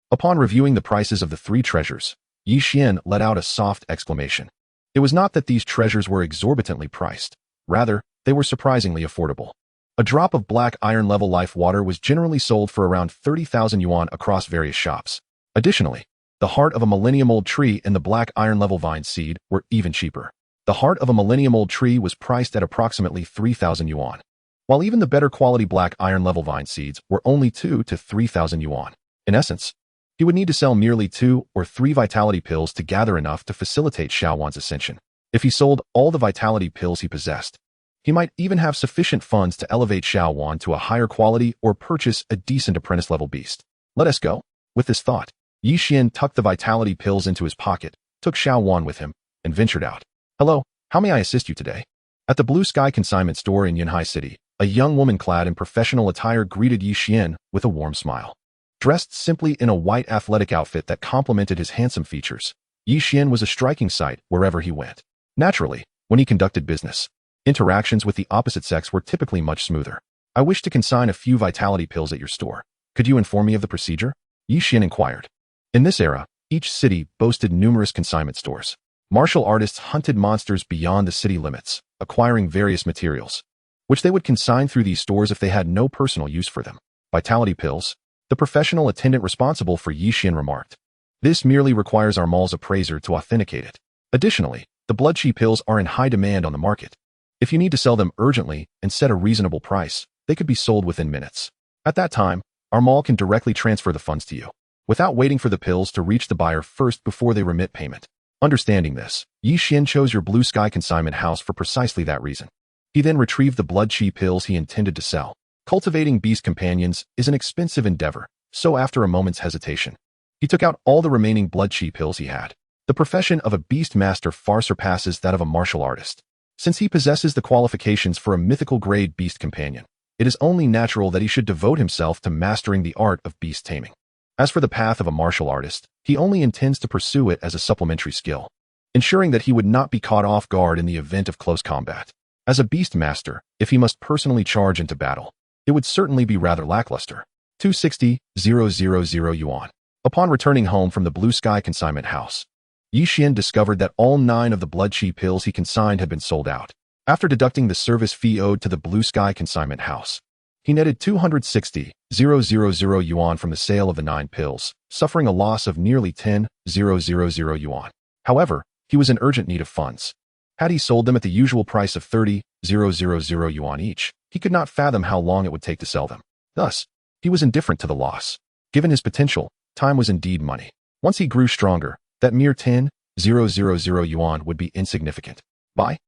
Upon reviewing the prices of the 3 treasures, Yi Xian let out a soft exclamation. It was not that these treasures were exorbitantly priced. Rather, they were surprisingly affordable. A drop of black iron-level life water was generally sold for around 30,000 yuan across various shops. Additionally, the heart of a millennium-old tree and the black iron-level vine seed were even cheaper. The heart of a millennium-old tree was priced at approximately 3,000 yuan, while even the better quality black iron-level vine seeds were only 2 to 3,000 yuan. In essence, he would need to sell merely 2 or 3 vitality pills to gather enough to facilitate Xuan's ascension. If he sold all the vitality pills he possessed, he might even have sufficient funds to elevate Xuan to a higher quality or purchase a decent apprentice-level beast. Let us go. With this thought, Yi Xian tucked the vitality pills into his pocket, took Xuan with him, and ventured out. Hello, how may I assist you today? At the Blue Sky consignment store in Yunhai City, a young woman clad in professional attire greeted Yi Xian with a warm smile. Dressed simply in a white athletic outfit that complemented his handsome features, Yi Xian was a striking sight wherever he went. Naturally, when he conducted business, interactions with the opposite sex were typically much smoother. I wish to consign a few vitality pills at your store. Could you inform me of the procedure? Yi Xian inquired. In this era, each city boasted numerous consignment stores. Martial artists hunted monsters beyond the city limits, acquiring various materials, which they would consign through these stores if they had no personal use for them. Vitality pills, the professional attendant responsible for Yi Xian remarked. This merely requires our mall's appraiser to authenticate it. Additionally, the blood chi pills are in high demand on the market. If you need to sell them urgently and set a reasonable price, they could be sold within minutes. At that time, our mall can directly transfer the funds to you, without waiting for the pills to reach the buyer first before they remit payment. Understanding this, Yi Xian chose your Blue Sky consignment house for precisely that reason. He then retrieved the blood chi pills he intended to sell. Cultivating beast companions is an expensive endeavor, so after a moment's hesitation, He took out all the remaining blood chi pills he had. The profession of a beast master far surpasses that of a martial artist. Since he possesses the qualifications for a mythical grade beast companion, it is only natural that he should devote himself to mastering the art of beast taming. As for the path of a martial artist, he only intends to pursue it as a supplementary skill, ensuring that he would not be caught off guard in the event of close combat. As a beast master, if he must personally charge into battle, it would certainly be rather lackluster. 260,000 yuan. Upon returning home from the Blue Sky consignment house, Xuan discovered that all 9 of the blood chi pills he consigned had been sold out. After deducting the service fee owed to the Blue Sky consignment house, he netted 260,000 yuan from the sale of the 9 pills, suffering a loss of nearly 10,000 yuan. However, he was in urgent need of funds. Had he sold them at the usual price of 30,000 yuan each, he could not fathom how long it would take to sell them. Thus, he was indifferent to the loss. Given his potential, time was indeed money. Once he grew stronger, that mere 10,000 yuan would be insignificant. Buy.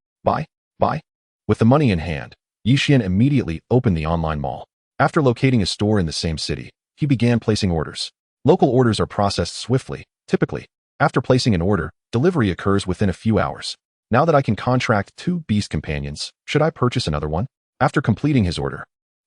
With the money in hand, Xuan immediately opened the online mall. After locating a store in the same city, he began placing orders. Local orders are processed swiftly. Typically, after placing an order, delivery occurs within a few hours. Now that I can contract 2 beast companions, should I purchase another one? After completing his order,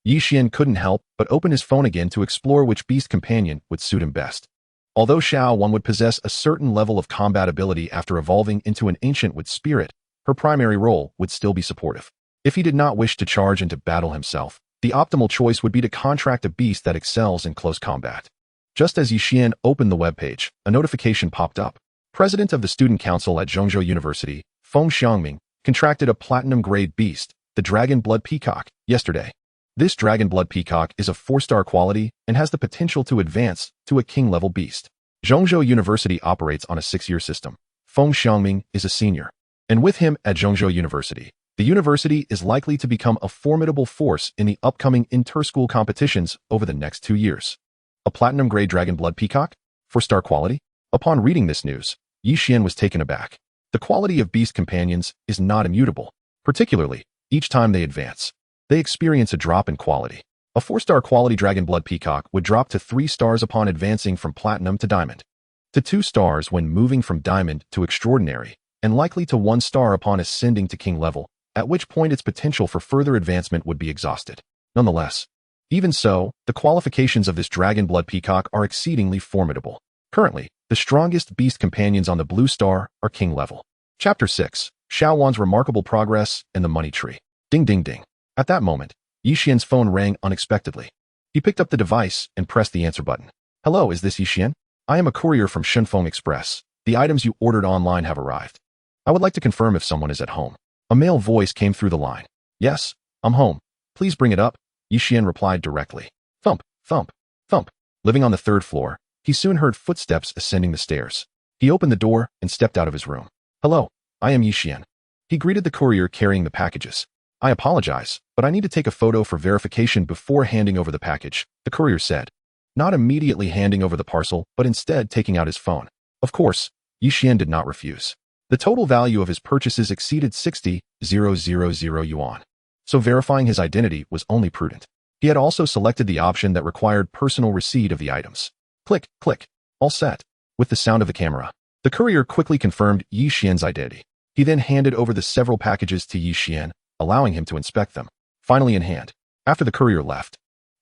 Xuan couldn't help but open his phone again to explore which beast companion would suit him best. Although Xuan would possess a certain level of combat ability after evolving into an ancient with spirit, her primary role would still be supportive. If he did not wish to charge into battle himself, the optimal choice would be to contract a beast that excels in close combat. Just as Xuan opened the webpage, a notification popped up. President of the Student Council at Zhongzhou University, Feng Xiangming, contracted a platinum-grade beast, the Dragon Blood Peacock, yesterday. This Dragon Blood Peacock is of 4-star quality and has the potential to advance to a king-level beast. Zhongzhou University operates on a 6-year system. Feng Xiangming is a senior, and with him at Zhongzhou University, the university is likely to become a formidable force in the upcoming inter-school competitions over the next 2 years. A platinum-grade Dragon Blood Peacock? 4-star quality? Upon reading this news, Xuan was taken aback. The quality of beast companions is not immutable. Particularly, each time they advance, they experience a drop in quality. A 4-star quality Dragon Blood Peacock would drop to 3 stars upon advancing from Platinum to Diamond, to 2 stars when moving from Diamond to Extraordinary, and likely to 1 star upon ascending to King level, at which point its potential for further advancement would be exhausted. Nonetheless, even so, the qualifications of this Dragon Blood Peacock are exceedingly formidable. Currently, the strongest beast companions on the Blue Star are King level. Chapter 6, Xuan's Remarkable Progress and the Money Tree. Ding ding ding. At that moment, Xuan's phone rang unexpectedly. He picked up the device and pressed the answer button. Hello, is this Xuan? I am a courier from Shunfeng Express. The items you ordered online have arrived. I would like to confirm if someone is at home. A male voice came through the line. Yes, I'm home. Please bring it up, Xuan replied directly. Thump, thump, thump. Living on the 3rd floor, he soon heard footsteps ascending the stairs. He opened the door and stepped out of his room. Hello, I am Xuan. He greeted the courier carrying the packages. I apologize, but I need to take a photo for verification before handing over the package, the courier said. Not immediately handing over the parcel, but instead taking out his phone. Of course, Xuan did not refuse. The total value of his purchases exceeded 60,000 yuan, so verifying his identity was only prudent. He had also selected the option that required personal receipt of the items. Click, click, all set. With the sound of the camera, the courier quickly confirmed Xuan's identity. He then handed over the several packages to Xuan, allowing him to inspect them. Finally in hand, after the courier left,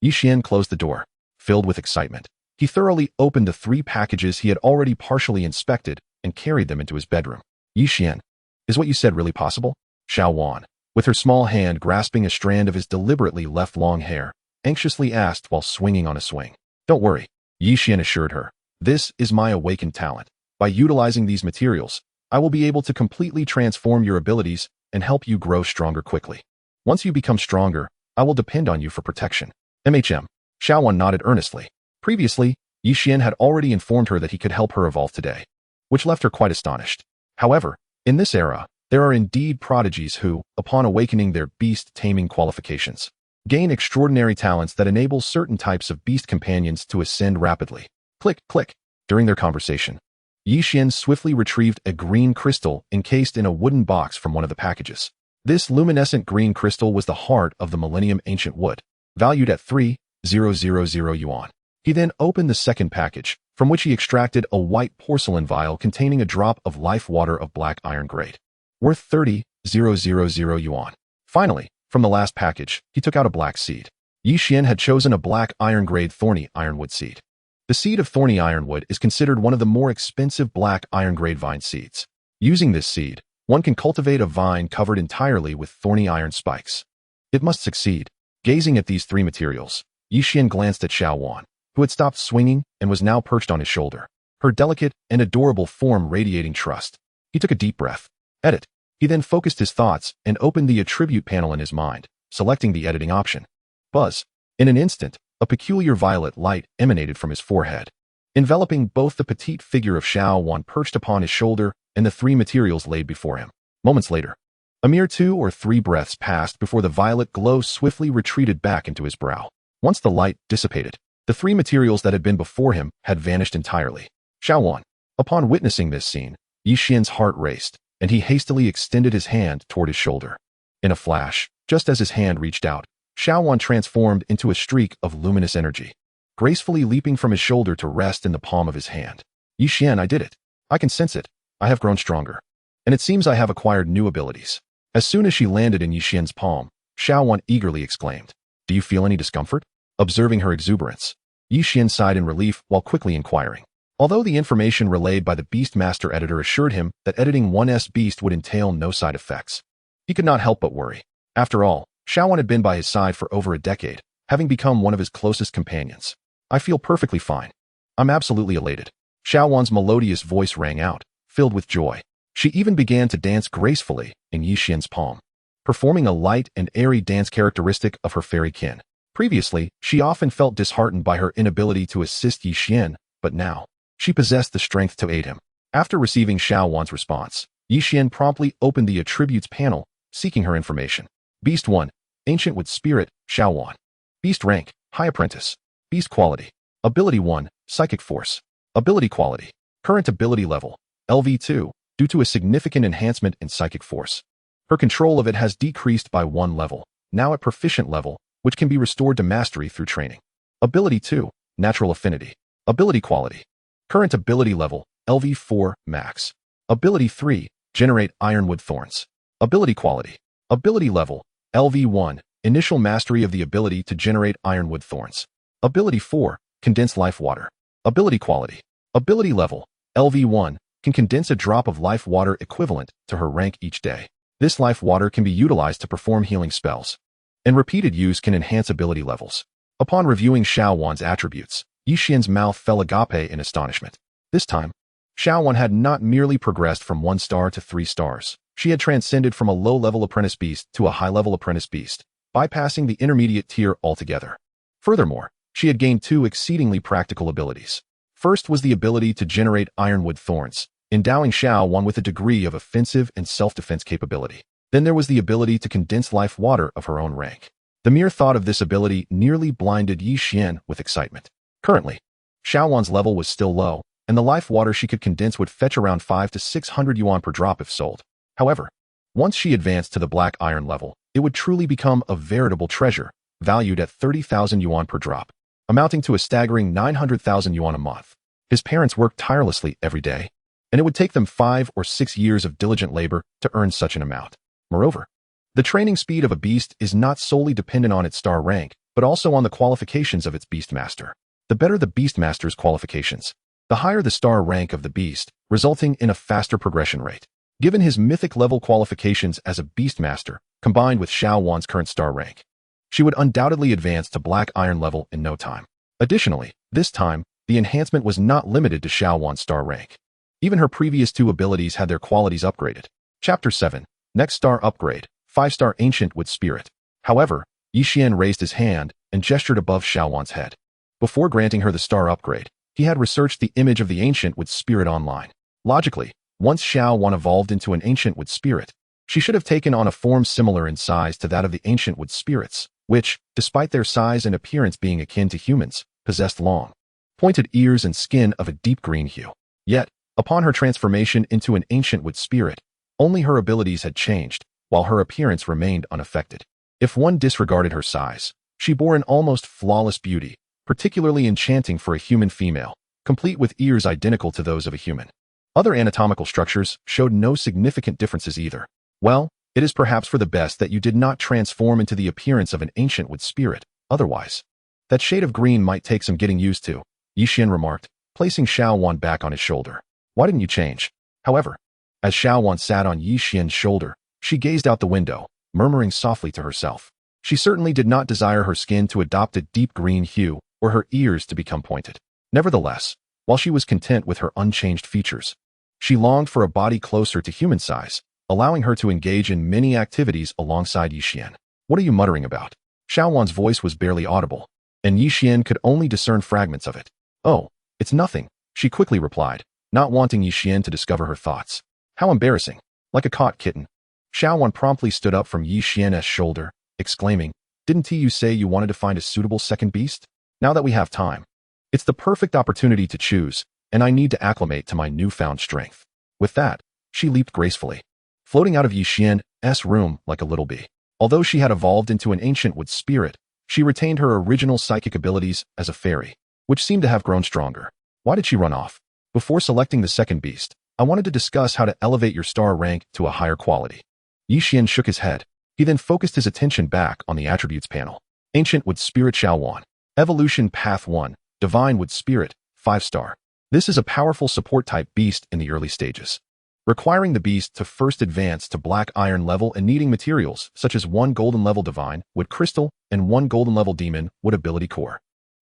Xuan closed the door. Filled with excitement, he thoroughly opened the 3 packages he had already partially inspected and carried them into his bedroom. Xuan, is what you said really possible? Xuan, with her small hand grasping a strand of his deliberately left long hair, anxiously asked while swinging on a swing. Don't worry, Xuan assured her. This is my awakened talent. By utilizing these materials, I will be able to completely transform your abilities and help you grow stronger quickly. Once you become stronger, I will depend on you for protection. Xuan nodded earnestly. Previously, Xuan had already informed her that he could help her evolve today, which left her quite astonished. However, in this era, there are indeed prodigies who, upon awakening their beast taming qualifications, gain extraordinary talents that enable certain types of beast companions to ascend rapidly. Click, click. During their conversation, Xuan swiftly retrieved a green crystal encased in a wooden box from one of the packages. This luminescent green crystal was the heart of the Millennium Ancient Wood, valued at 3,000 yuan. He then opened the second package, from which he extracted a white porcelain vial containing a drop of life water of black iron grade, worth 30,000 yuan. Finally, from the last package, he took out a black seed. Yi Xian had chosen a black iron grade thorny ironwood seed. The seed of thorny ironwood is considered one of the more expensive black iron grade vine seeds. Using this seed, one can cultivate a vine covered entirely with thorny iron spikes. It must succeed. Gazing at these three materials, Yi Xian glanced at Xuan, who had stopped swinging and was now perched on his shoulder, her delicate and adorable form radiating trust. He took a deep breath. Edit. He then focused his thoughts and opened the attribute panel in his mind, selecting the editing option. Buzz. In an instant, a peculiar violet light emanated from his forehead, enveloping both the petite figure of Xuan perched upon his shoulder and the three materials laid before him. Moments later, a mere 2 or 3 breaths passed before the violet glow swiftly retreated back into his brow. Once the light dissipated, the three materials that had been before him had vanished entirely. Xuan. Upon witnessing this scene, Yi Xian's heart raced, and he hastily extended his hand toward his shoulder. In a flash, just as his hand reached out, Xuan transformed into a streak of luminous energy, gracefully leaping from his shoulder to rest in the palm of his hand. Yi Xian, I did it. I can sense it. I have grown stronger. And it seems I have acquired new abilities. As soon as she landed in Yi Xian's palm, Xuan eagerly exclaimed, Do you feel any discomfort? Observing her exuberance, Yi Xian sighed in relief while quickly inquiring. Although the information relayed by the Beastmaster editor assured him that editing 1's beast would entail no side effects, he could not help but worry. After all, Xuan had been by his side for over a decade, having become one of his closest companions. I feel perfectly fine. I'm absolutely elated. Xuan's melodious voice rang out, filled with joy. She even began to dance gracefully in Yi Xian's palm, performing a light and airy dance characteristic of her fairy kin. Previously, she often felt disheartened by her inability to assist Yi Xian, but now, she possessed the strength to aid him. After receiving Xuan's response, Yi Xian promptly opened the attributes panel, seeking her information. Beast 1. Ancient with Spirit, Xuan. Beast Rank, High Apprentice. Beast Quality. Ability 1, Psychic Force. Ability Quality. Current Ability Level, LV2, due to a significant enhancement in Psychic Force. Her control of it has decreased by 1 level, now at Proficient level, which can be restored to Mastery through training. Ability 2, Natural Affinity. Ability Quality. Current Ability Level, LV4, Max. Ability 3, Generate Ironwood Thorns. Ability Quality. Ability Level, LV1, Initial Mastery of the ability to generate Ironwood Thorns. Ability 4, Condense Life Water. Ability Quality. Ability Level, LV1, can condense a drop of life water equivalent to her rank each day. This life water can be utilized to perform healing spells, and repeated use can enhance ability levels. Upon reviewing Xuan's attributes, Yi Xian's mouth fell agape in astonishment. This time, Xuan had not merely progressed from 1 star to 3 stars. She had transcended from a low-level apprentice beast to a high-level apprentice beast, bypassing the intermediate tier altogether. Furthermore, she had gained 2 exceedingly practical abilities. First was the ability to generate Ironwood Thorns, endowing Xuan with a degree of offensive and self-defense capability. Then there was the ability to condense life water of her own rank. The mere thought of this ability nearly blinded Yi Xian with excitement. Currently, Xuan's level was still low, and the life water she could condense would fetch around 500 to 600 yuan per drop if sold. However, once she advanced to the black iron level, it would truly become a veritable treasure, valued at 30,000 yuan per drop, amounting to a staggering 900,000 yuan a month. His parents worked tirelessly every day, and it would take them 5 or 6 years of diligent labor to earn such an amount. Moreover, the training speed of a beast is not solely dependent on its star rank, but also on the qualifications of its beastmaster. The better the beastmaster's qualifications, the higher the star rank of the beast, resulting in a faster progression rate. Given his mythic level qualifications as a beastmaster, combined with Xuan's current star rank, she would undoubtedly advance to black iron level in no time. Additionally, this time, the enhancement was not limited to Xuan's star rank. Even her previous 2 abilities had their qualities upgraded. Chapter 7. Next star upgrade, 5-star Ancient with Spirit. However, Yi Xian raised his hand and gestured above Xuan's head. Before granting her the star upgrade, he had researched the image of the Ancient with Spirit online. Logically, once Xuan evolved into an Ancient with Spirit, she should have taken on a form similar in size to that of the Ancient with Spirits, which, despite their size and appearance being akin to humans, possessed long, pointed ears and skin of a deep green hue. Yet, upon her transformation into an Ancient with Spirit, only her abilities had changed, while her appearance remained unaffected. If one disregarded her size, she bore an almost flawless beauty, particularly enchanting for a human female, complete with ears identical to those of a human. Other anatomical structures showed no significant differences either. Well, it is perhaps for the best that you did not transform into the appearance of an ancient wood spirit, otherwise. That shade of green might take some getting used to, Yixian remarked, placing Xuan back on his shoulder. Why didn't you change? However, as Xuan sat on Yixian's shoulder, she gazed out the window, murmuring softly to herself. She certainly did not desire her skin to adopt a deep green hue or her ears to become pointed. Nevertheless, while she was content with her unchanged features, she longed for a body closer to human size, allowing her to engage in many activities alongside Yixian. What are you muttering about? Xuan's voice was barely audible, and Yixian could only discern fragments of it. Oh, it's nothing, she quickly replied, not wanting Yixian to discover her thoughts. How embarrassing. Like a caught kitten. Xuan promptly stood up from Yixian's shoulder, exclaiming, didn't you say you wanted to find a suitable second beast? Now that we have time, it's the perfect opportunity to choose, and I need to acclimate to my newfound strength. With that, she leaped gracefully, floating out of Yixian's room like a little bee. Although she had evolved into an ancient wood spirit, she retained her original psychic abilities as a fairy, which seemed to have grown stronger. Why did she run off? Before selecting the second beast, I wanted to discuss how to elevate your star rank to a higher quality. Yixian shook his head. He then focused his attention back on the attributes panel. Ancient Wood Spirit Xuan. Evolution Path 1. Divine Wood Spirit, 5-star. This is a powerful support-type beast in the early stages, requiring the beast to first advance to Black Iron level and needing materials such as 1 Golden level Divine Wood Crystal and 1 Golden level Demon Wood Ability Core.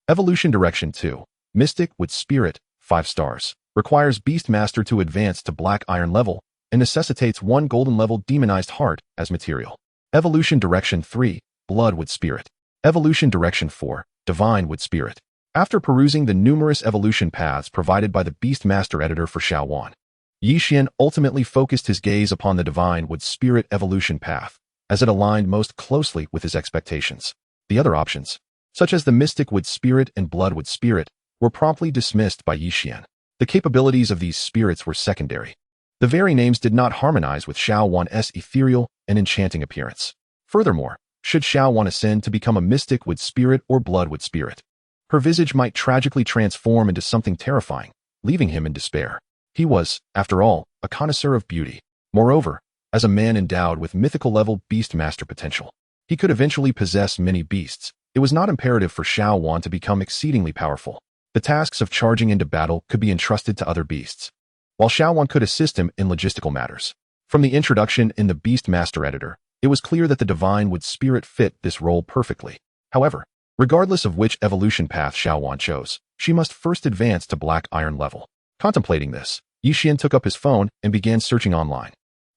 Evolution Direction 2. Mystic Wood Spirit, 5 stars. Requires Beastmaster to advance to Black Iron level and necessitates 1 Golden level Demonized Heart as material. Evolution Direction 3. Blood Wood Spirit. Evolution Direction 4. Divine Wood Spirit. After perusing the numerous evolution paths provided by the Beastmaster editor for Xuan, Yixian ultimately focused his gaze upon the Divine Wood Spirit evolution path, as it aligned most closely with his expectations. The other options, such as the Mystic Wood Spirit and Blood Wood Spirit, were promptly dismissed by Yixian. The capabilities of these spirits were secondary. The very names did not harmonize with Xuan's ethereal and enchanting appearance. Furthermore, should Xuan ascend to become a Mystic Wood Spirit or Blood Wood Spirit, her visage might tragically transform into something terrifying, leaving him in despair. He was, after all, a connoisseur of beauty. Moreover, as a man endowed with mythical-level Beastmaster potential, he could eventually possess many beasts. It was not imperative for Xuan to become exceedingly powerful. The tasks of charging into battle could be entrusted to other beasts, while Xuan could assist him in logistical matters. From the introduction in the Beastmaster editor, it was clear that the Divine Wood Spirit fit this role perfectly. However, regardless of which evolution path Xuan chose, she must first advance to Black Iron level. Contemplating this, Yixian took up his phone and began searching online.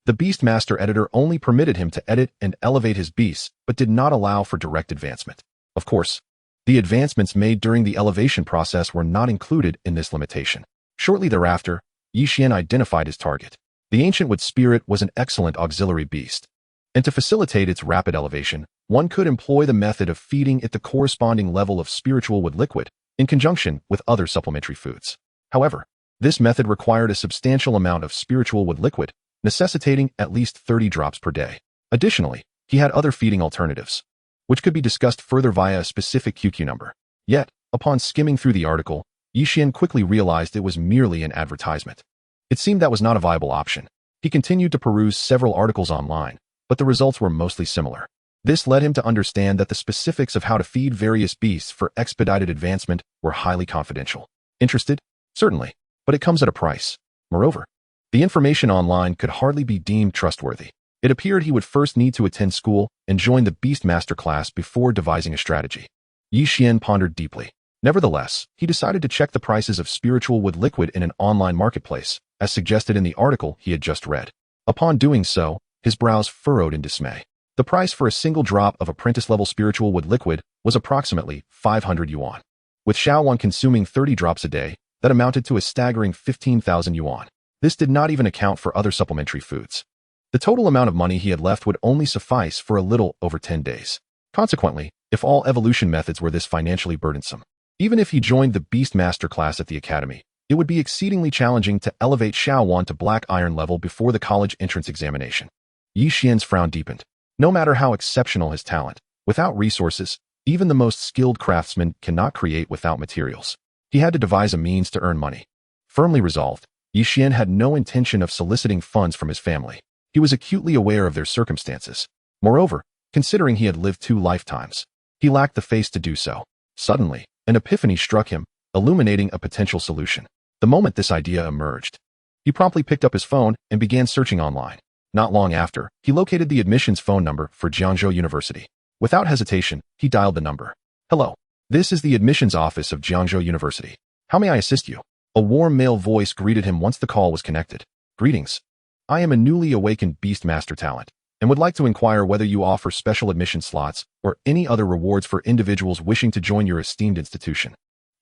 The Beastmaster editor only permitted him to edit and elevate his beasts, but did not allow for direct advancement. Of course, the advancements made during the elevation process were not included in this limitation. Shortly thereafter, Yixian identified his target. The Ancient Wood Spirit was an excellent auxiliary beast, and to facilitate its rapid elevation, one could employ the method of feeding it the corresponding level of spiritual wood liquid in conjunction with other supplementary foods. However, this method required a substantial amount of spiritual wood liquid, necessitating at least 30 drops per day. Additionally, he had other feeding alternatives, which could be discussed further via a specific QQ number. Yet, upon skimming through the article, Yixian quickly realized it was merely an advertisement. It seemed that was not a viable option. He continued to peruse several articles online, but the results were mostly similar. This led him to understand that the specifics of how to feed various beasts for expedited advancement were highly confidential. Interested? Certainly, but it comes at a price. Moreover, the information online could hardly be deemed trustworthy. It appeared he would first need to attend school and join the Beastmaster class before devising a strategy. Yixian pondered deeply. Nevertheless, he decided to check the prices of spiritual wood liquid in an online marketplace, as suggested in the article he had just read. Upon doing so, his brows furrowed in dismay. The price for a single drop of apprentice-level spiritual wood liquid was approximately 500 yuan. With Xuan consuming 30 drops a day, that amounted to a staggering 15,000 yuan. This did not even account for other supplementary foods. The total amount of money he had left would only suffice for a little over 10 days. Consequently, if all evolution methods were this financially burdensome, even if he joined the Beastmaster class at the academy, it would be exceedingly challenging to elevate Xuan to Black Iron level before the college entrance examination. Yixian's frown deepened. No matter how exceptional his talent, without resources, even the most skilled craftsman cannot create without materials. He had to devise a means to earn money. Firmly resolved, Yixian had no intention of soliciting funds from his family. He was acutely aware of their circumstances. Moreover, considering he had lived 2 lifetimes, he lacked the face to do so. Suddenly, an epiphany struck him, illuminating a potential solution. The moment this idea emerged, he promptly picked up his phone and began searching online. Not long after, he located the admissions phone number for Jiangzhou University. Without hesitation, he dialed the number. "Hello. This is the admissions office of Jiangzhou University. How may I assist you?" A warm male voice greeted him once the call was connected. "Greetings. I am a newly awakened Beastmaster talent and would like to inquire whether you offer special admission slots or any other rewards for individuals wishing to join your esteemed institution,"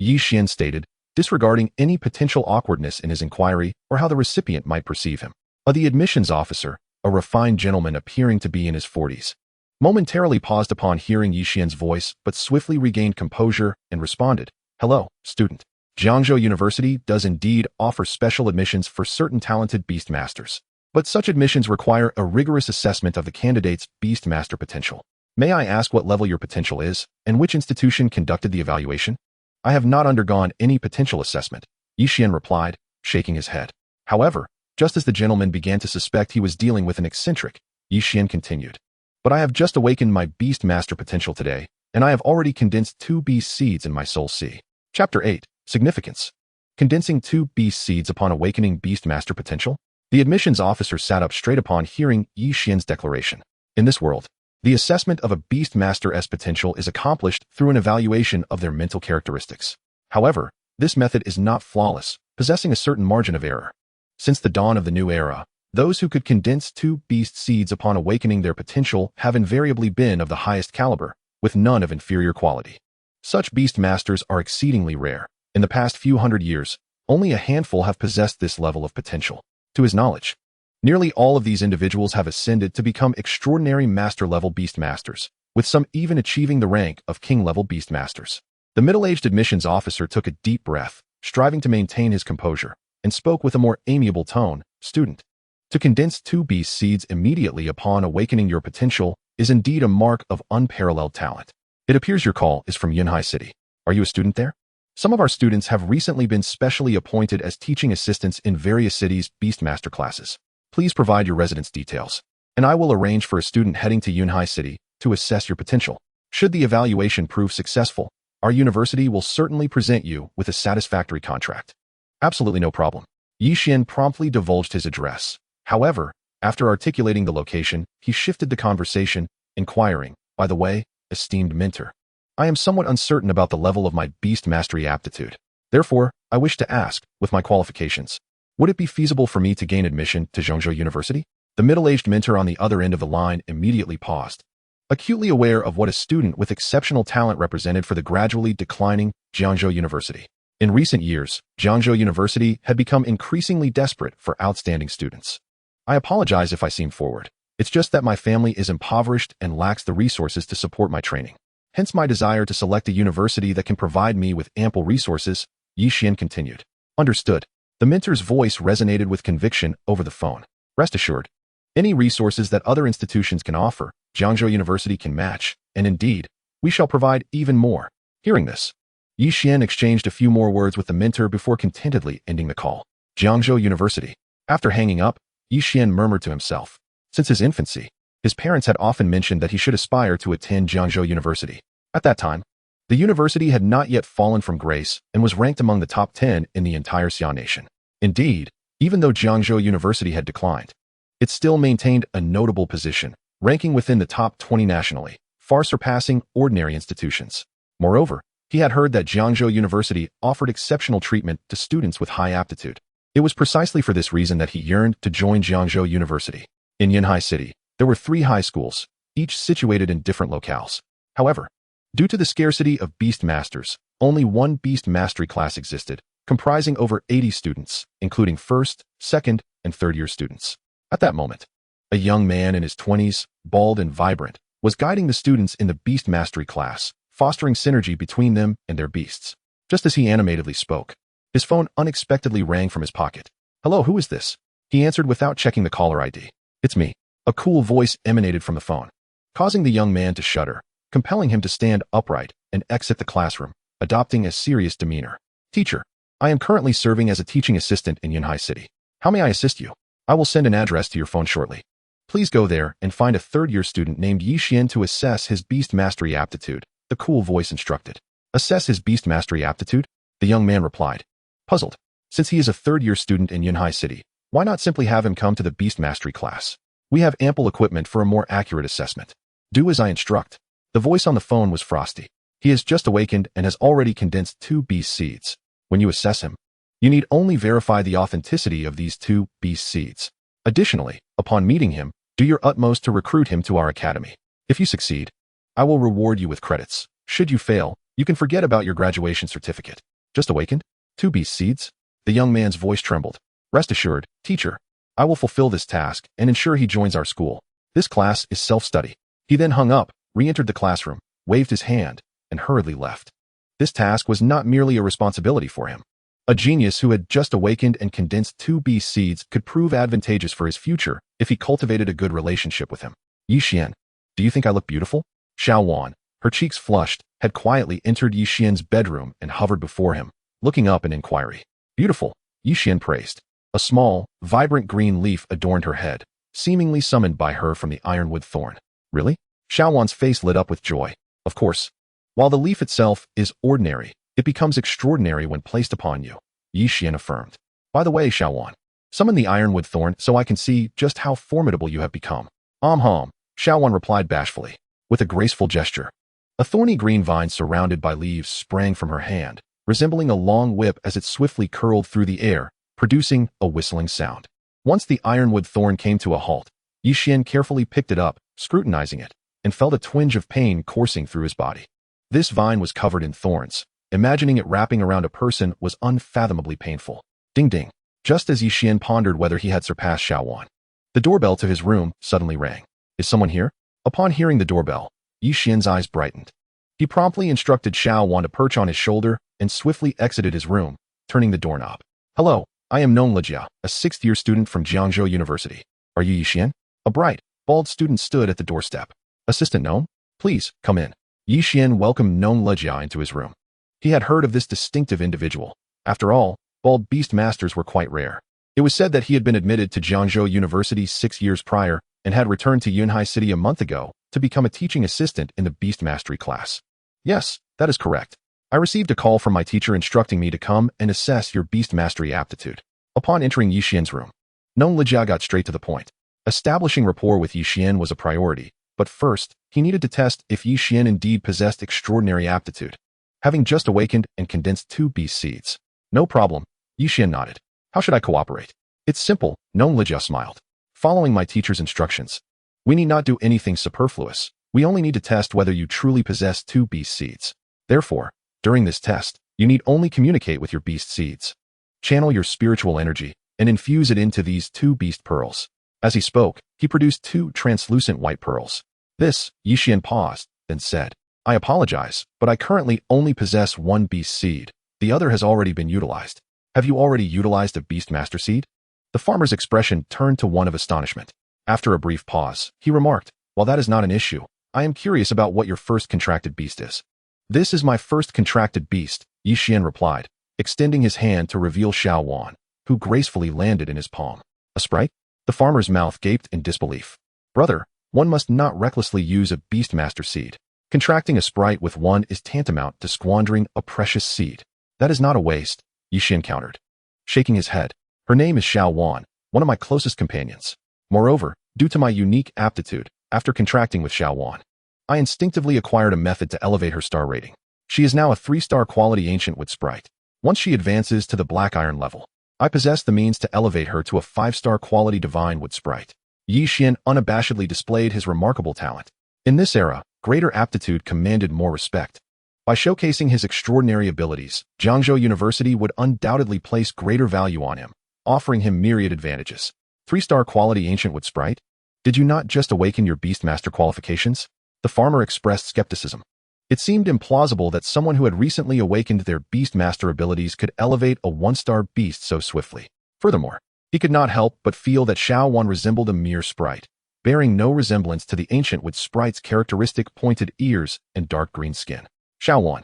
Yixian stated, disregarding any potential awkwardness in his inquiry or how the recipient might perceive him. The admissions officer, a refined gentleman appearing to be in his 40s, momentarily paused upon hearing Yixian's voice but swiftly regained composure and responded, "Hello, student. Jiangzhou University does indeed offer special admissions for certain talented Beastmasters, but such admissions require a rigorous assessment of the candidate's Beastmaster potential. May I ask what level your potential is and which institution conducted the evaluation?" "I have not undergone any potential assessment," Yixian replied, shaking his head. However, just as the gentleman began to suspect he was dealing with an eccentric, Yixian continued, "But I have just awakened my Beastmaster potential today, and I have already condensed 2 beast seeds in my soul sea." Chapter 8. Significance. Condensing 2 beast seeds upon awakening Beastmaster potential? The admissions officer sat up straight upon hearing Yixian's declaration. In this world, the assessment of a Beastmaster's potential is accomplished through an evaluation of their mental characteristics. However, this method is not flawless, possessing a certain margin of error. Since the dawn of the new era, those who could condense 2 beast seeds upon awakening their potential have invariably been of the highest caliber, with none of inferior quality. Such Beastmasters are exceedingly rare. In the past few hundred years, only a handful have possessed this level of potential. To his knowledge, nearly all of these individuals have ascended to become extraordinary master-level Beastmasters, with some even achieving the rank of king-level Beastmasters. The middle-aged admissions officer took a deep breath, striving to maintain his composure, and spoke with a more amiable tone, "Student, to condense 2 beast seeds immediately upon awakening your potential is indeed a mark of unparalleled talent. It appears your call is from Yunhai City. Are you a student there? Some of our students have recently been specially appointed as teaching assistants in various cities' Beastmaster classes. Please provide your residence details, and I will arrange for a student heading to Yunhai City to assess your potential. Should the evaluation prove successful, our university will certainly present you with a satisfactory contract." "Absolutely no problem." Yixian promptly divulged his address. However, after articulating the location, he shifted the conversation, inquiring, "By the way, esteemed mentor, I am somewhat uncertain about the level of my beast mastery aptitude. Therefore, I wish to ask, with my qualifications, would it be feasible for me to gain admission to Jiangzhou University?" The middle-aged mentor on the other end of the line immediately paused, acutely aware of what a student with exceptional talent represented for the gradually declining Jiangzhou University. In recent years, Jiangzhou University had become increasingly desperate for outstanding students. "I apologize if I seem forward. It's just that my family is impoverished and lacks the resources to support my training. Hence my desire to select a university that can provide me with ample resources," Yixian continued. "Understood." The mentor's voice resonated with conviction over the phone. "Rest assured, any resources that other institutions can offer, Jiangzhou University can match, and indeed, we shall provide even more." Hearing this, Yixian exchanged a few more words with the mentor before contentedly ending the call. Jiangzhou University. After hanging up, Yixian murmured to himself. Since his infancy, his parents had often mentioned that he should aspire to attend Jiangzhou University. At that time, the university had not yet fallen from grace and was ranked among the top 10 in the entire Xian nation. Indeed, even though Jiangzhou University had declined, it still maintained a notable position, ranking within the top 20 nationally, far surpassing ordinary institutions. Moreover, he had heard that Jiangzhou University offered exceptional treatment to students with high aptitude. It was precisely for this reason that he yearned to join Jiangzhou University. In Yunhai City, there were 3 high schools, each situated in different locales. However, due to the scarcity of Beast Masters, only one Beast Mastery class existed, comprising over 80 students, including first, second, and third-year students. At that moment, a young man in his 20s, bald and vibrant, was guiding the students in the Beast Mastery class, fostering synergy between them and their beasts. Just as he animatedly spoke, his phone unexpectedly rang from his pocket. "Hello, who is this?" He answered without checking the caller ID. "It's me." A cool voice emanated from the phone, causing the young man to shudder, compelling him to stand upright and exit the classroom, adopting a serious demeanor. Teacher, I am currently serving as a teaching assistant in Yunhai City. How may I assist you? I will send an address to your phone shortly. Please go there and find a third-year student named Yixian to assess his beast mastery aptitude, the cool voice instructed. Assess his beast mastery aptitude? The young man replied. Puzzled. Since he is a third-year student in Yunhai City, why not simply have him come to the beast mastery class? We have ample equipment for a more accurate assessment. Do as I instruct. The voice on the phone was frosty. He has just awakened and has already condensed 2 beast seeds. When you assess him, you need only verify the authenticity of these 2 beast seeds. Additionally, upon meeting him, do your utmost to recruit him to our academy. If you succeed, I will reward you with credits. Should you fail, you can forget about your graduation certificate. Just awakened? 2 beast seeds? The young man's voice trembled. Rest assured, teacher, I will fulfill this task and ensure he joins our school. This class is self-study. He then hung up, re-entered the classroom, waved his hand, and hurriedly left. This task was not merely a responsibility for him. A genius who had just awakened and condensed 2 beast seeds could prove advantageous for his future if he cultivated a good relationship with him. Yixian, do you think I look beautiful? Xuan, her cheeks flushed, had quietly entered Yixian's bedroom and hovered before him, looking up in inquiry. Beautiful, Yixian praised. A small, vibrant green leaf adorned her head, seemingly summoned by her from the ironwood thorn. Really? Xuan's face lit up with joy. Of course. While the leaf itself is ordinary, it becomes extraordinary when placed upon you, Yixian affirmed. By the way, Xuan, summon the ironwood thorn so I can see just how formidable you have become. Xuan replied bashfully, with a graceful gesture. A thorny green vine surrounded by leaves sprang from her hand, resembling a long whip as it swiftly curled through the air, producing a whistling sound. Once the ironwood thorn came to a halt, Yixian carefully picked it up, scrutinizing it, and felt a twinge of pain coursing through his body. This vine was covered in thorns. Imagining it wrapping around a person was unfathomably painful. Ding ding. Just as Yixian pondered whether he had surpassed Xuan, the doorbell to his room suddenly rang. Is someone here? Upon hearing the doorbell, Yixian's eyes brightened. He promptly instructed Xuan to perch on his shoulder and swiftly exited his room, turning the doorknob. Hello, I am Nong Lejia, a 6th-year student from Jiangzhou University. Are you Yixian? A bright, bald student stood at the doorstep. Assistant Nong, please, come in. Yixian welcomed Nong Lejia into his room. He had heard of this distinctive individual. After all, bald beast masters were quite rare. It was said that he had been admitted to Jiangzhou University 6 years prior and had returned to Yunhai City a month ago to become a teaching assistant in the beast mastery class. Yes, that is correct. I received a call from my teacher instructing me to come and assess your beast mastery aptitude. Upon entering Yixian's room, Nong Lejia got straight to the point. Establishing rapport with Yixian was a priority, but first, he needed to test if Yixian indeed possessed extraordinary aptitude. Having just awakened and condensed 2 beast seeds. No problem, Yixian nodded. How should I cooperate? It's simple, Nong Lejia smiled. Following my teacher's instructions. We need not do anything superfluous. We only need to test whether you truly possess 2 beast seeds. Therefore, during this test, you need only communicate with your beast seeds. Channel your spiritual energy and infuse it into these 2 beast pearls. As he spoke, he produced 2 translucent white pearls. This, Yixian paused, then said, I apologize, but I currently only possess 1 beast seed. The other has already been utilized. Have you already utilized a beast master seed? The farmer's expression turned to one of astonishment. After a brief pause, he remarked, while that is not an issue, I am curious about what your first contracted beast is. This is my first contracted beast, Yixian replied, extending his hand to reveal Xuan, who gracefully landed in his palm. A sprite? The farmer's mouth gaped in disbelief. Brother, one must not recklessly use a beast master seed. Contracting a sprite with one is tantamount to squandering a precious seed. That is not a waste, Yixian countered. Shaking his head, her name is Xuan, one of my closest companions. Moreover, due to my unique aptitude, after contracting with Xuan, I instinctively acquired a method to elevate her star rating. She is now a 3-star quality ancient wood sprite. Once she advances to the black iron level, I possess the means to elevate her to a 5-star quality divine wood sprite. Yixian unabashedly displayed his remarkable talent. In this era, greater aptitude commanded more respect. By showcasing his extraordinary abilities, Jiangzhou University would undoubtedly place greater value on him, offering him myriad advantages. 3-star quality ancient wood sprite? Did you not just awaken your beastmaster qualifications? The farmer expressed skepticism. It seemed implausible that someone who had recently awakened their beastmaster abilities could elevate a 1-star beast so swiftly. Furthermore, he could not help but feel that Xuan resembled a mere sprite, bearing no resemblance to the ancient wood sprite's characteristic pointed ears and dark green skin. Xuan,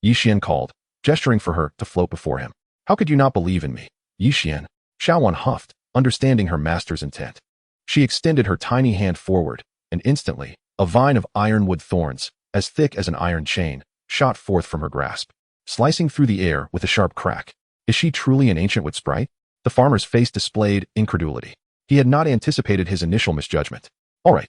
Yixian called, gesturing for her to float before him. How could you not believe in me, Yixian? Xuan huffed, understanding her master's intent. She extended her tiny hand forward, and instantly, a vine of ironwood thorns, as thick as an iron chain, shot forth from her grasp, slicing through the air with a sharp crack. Is she truly an ancient wood sprite? The farmer's face displayed incredulity. He had not anticipated his initial misjudgment. All right,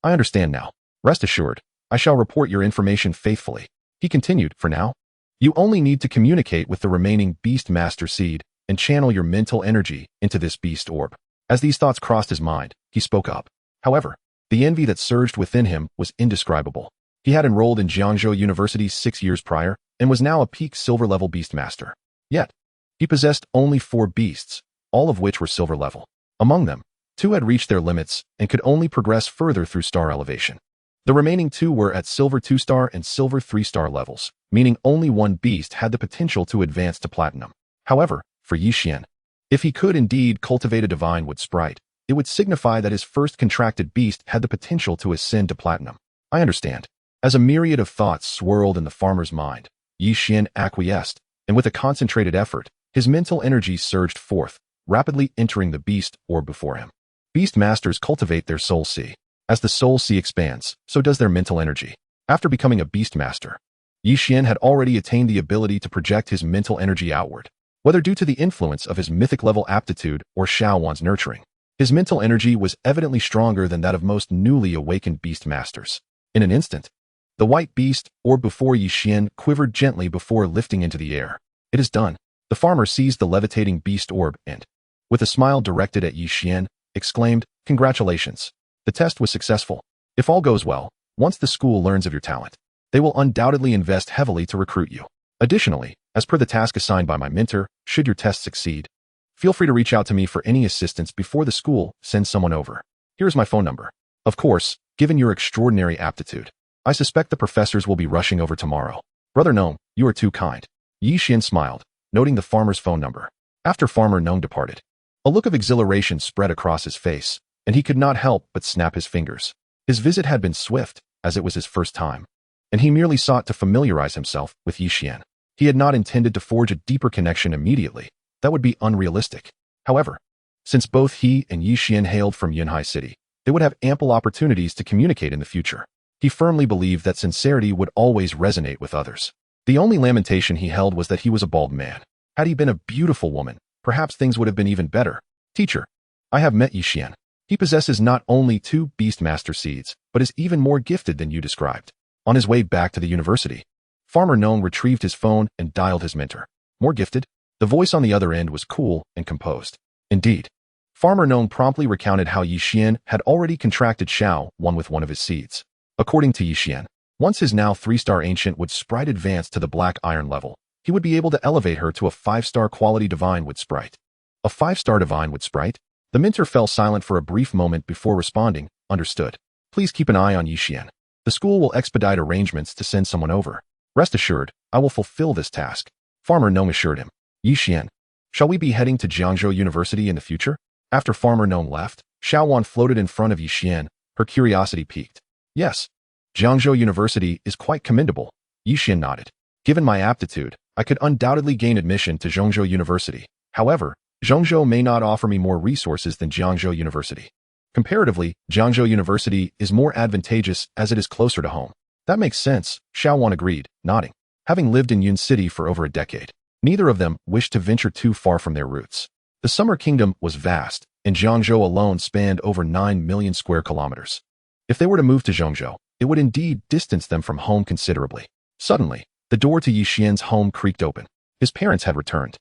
I understand now. Rest assured, I shall report your information faithfully. He continued, for now, you only need to communicate with the remaining Beast Master seed and channel your mental energy into this beast orb. As these thoughts crossed his mind, he spoke up. However, the envy that surged within him was indescribable. He had enrolled in Jiangzhou University 6 years prior and was now a peak silver-level beast master. Yet, he possessed only 4 beasts, all of which were silver level. Among them, 2 had reached their limits and could only progress further through star elevation. The remaining 2 were at silver 2-star and silver 3-star levels, meaning only 1 beast had the potential to advance to platinum. However, for Yixian, if he could indeed cultivate a divine wood sprite, it would signify that his first contracted beast had the potential to ascend to platinum. I understand. As a myriad of thoughts swirled in the farmer's mind, Yixian acquiesced, and with a concentrated effort, his mental energy surged forth, rapidly entering the beast orb before him. Beast masters cultivate their soul sea. As the soul sea expands, so does their mental energy. After becoming a beast master, Yixian had already attained the ability to project his mental energy outward. Whether due to the influence of his mythic-level aptitude or Xiaowan's nurturing, his mental energy was evidently stronger than that of most newly awakened beast masters. In an instant, the white beast orb before Yixian quivered gently before lifting into the air. It is done. The farmer seized the levitating beast orb and, with a smile directed at Yixian, exclaimed, "Congratulations. The test was successful. If all goes well, once the school learns of your talent, they will undoubtedly invest heavily to recruit you. Additionally, as per the task assigned by my mentor, should your test succeed, feel free to reach out to me for any assistance before the school sends someone over. Here's my phone number. Of course, given your extraordinary aptitude, I suspect the professors will be rushing over tomorrow. Brother Gnome, you are too kind." Yixian smiled, noting the farmer's phone number. After Farmer Gnome departed, a look of exhilaration spread across his face, and he could not help but snap his fingers. His visit had been swift, as it was his first time, and he merely sought to familiarize himself with Yixian. He had not intended to forge a deeper connection immediately. That would be unrealistic. However, since both he and Yixian hailed from Yunhai City, they would have ample opportunities to communicate in the future. He firmly believed that sincerity would always resonate with others. The only lamentation he held was that he was a bald man. Had he been a beautiful woman, perhaps things would have been even better. "Teacher, I have met Yixian. He possesses not only 2 beast master seeds, but is even more gifted than you described." On his way back to the university, Farmer Gnome retrieved his phone and dialed his mentor. "More gifted?" The voice on the other end was cool and composed. Indeed. Farmer Gnome promptly recounted how Yixian had already contracted Xiaowan with one of his seeds. According to Yixian, once his now 3-star ancient wood sprite advanced to the black iron level, he would be able to elevate her to a 5-star quality divine wood sprite. A 5-star divine wood sprite? The mentor fell silent for a brief moment before responding, "Understood. Please keep an eye on Yixian. The school will expedite arrangements to send someone over. Rest assured, I will fulfill this task." Farmer Gnome assured him. "Yixian, shall we be heading to Jiangzhou University in the future?" After Farmer Gnome left, Xiaowan floated in front of Yixian, her curiosity piqued. "Yes, Jiangzhou University is quite commendable." Yixian nodded. "Given my aptitude, I could undoubtedly gain admission to Zhongzhou University. However, Zhongzhou may not offer me more resources than Jiangzhou University. Comparatively, Jiangzhou University is more advantageous as it is closer to home." "That makes sense," Xiaowan agreed, nodding. Having lived in Yun City for over a decade, neither of them wished to venture too far from their roots. The Summer Kingdom was vast, and Jiangzhou alone spanned over 9 million square kilometers. If they were to move to Zhongzhou, it would indeed distance them from home considerably. Suddenly, the door to Yixian's home creaked open. His parents had returned.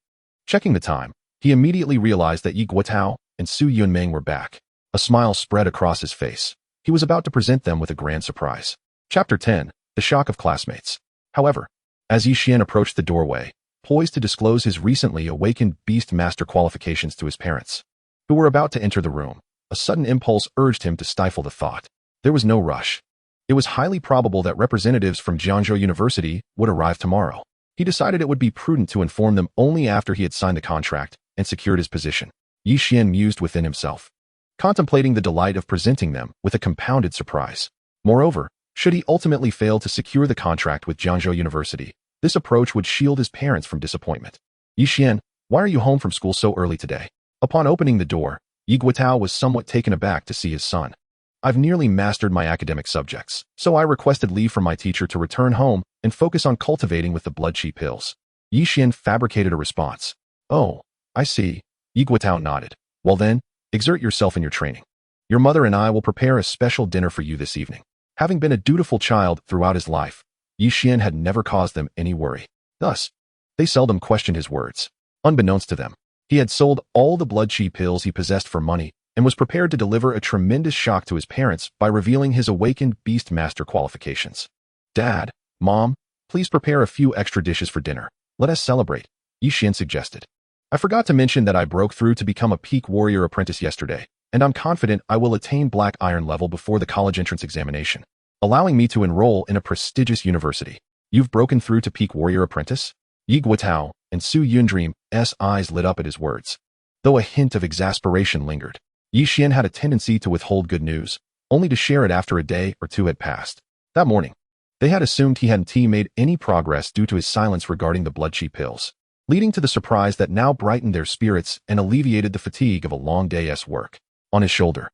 Checking the time, he immediately realized that Yi Guotao and Su Yunmeng were back. A smile spread across his face. He was about to present them with a grand surprise. Chapter 10, The Shock of Classmates. However, as Yixian approached the doorway, poised to disclose his recently awakened beast master qualifications to his parents, who were about to enter the room, a sudden impulse urged him to stifle the thought. There was no rush. It was highly probable that representatives from Jiangzhou University would arrive tomorrow. He decided it would be prudent to inform them only after he had signed the contract and secured his position. Yixian mused within himself, contemplating the delight of presenting them with a compounded surprise. Moreover, should he ultimately fail to secure the contract with Jiangzhou University, This approach would shield his parents from disappointment. Yixian, why are you home from school so early today? Upon opening the door, Yi Guotao was somewhat taken aback to see his son. I've nearly mastered my academic subjects, so I requested leave from my teacher to return home and focus on cultivating with the blood chi pills. Yixian fabricated a response. Oh, I see. Yi Guotao nodded. Well then, exert yourself in your training. Your mother and I will prepare a special dinner for you this evening. Having been a dutiful child throughout his life, Yixian had never caused them any worry. Thus, they seldom questioned his words. Unbeknownst to them, he had sold all the blood chi pills he possessed for money and was prepared to deliver a tremendous shock to his parents by revealing his awakened Beast Master qualifications. Dad, Mom, please prepare a few extra dishes for dinner. Let us celebrate, Yixian suggested. I forgot to mention that I broke through to become a peak warrior apprentice yesterday, and I'm confident I will attain black iron level before the college entrance examination, allowing me to enroll in a prestigious university. You've broken through to peak warrior apprentice? Yi Guotao and Su Yundream's eyes lit up at his words. Though a hint of exasperation lingered, Yixian had a tendency to withhold good news, only to share it after a day or two had passed. That morning, they had assumed he hadn't made any progress due to his silence regarding the blood chi pills, leading to the surprise that now brightened their spirits and alleviated the fatigue of a long day's work. On his shoulder,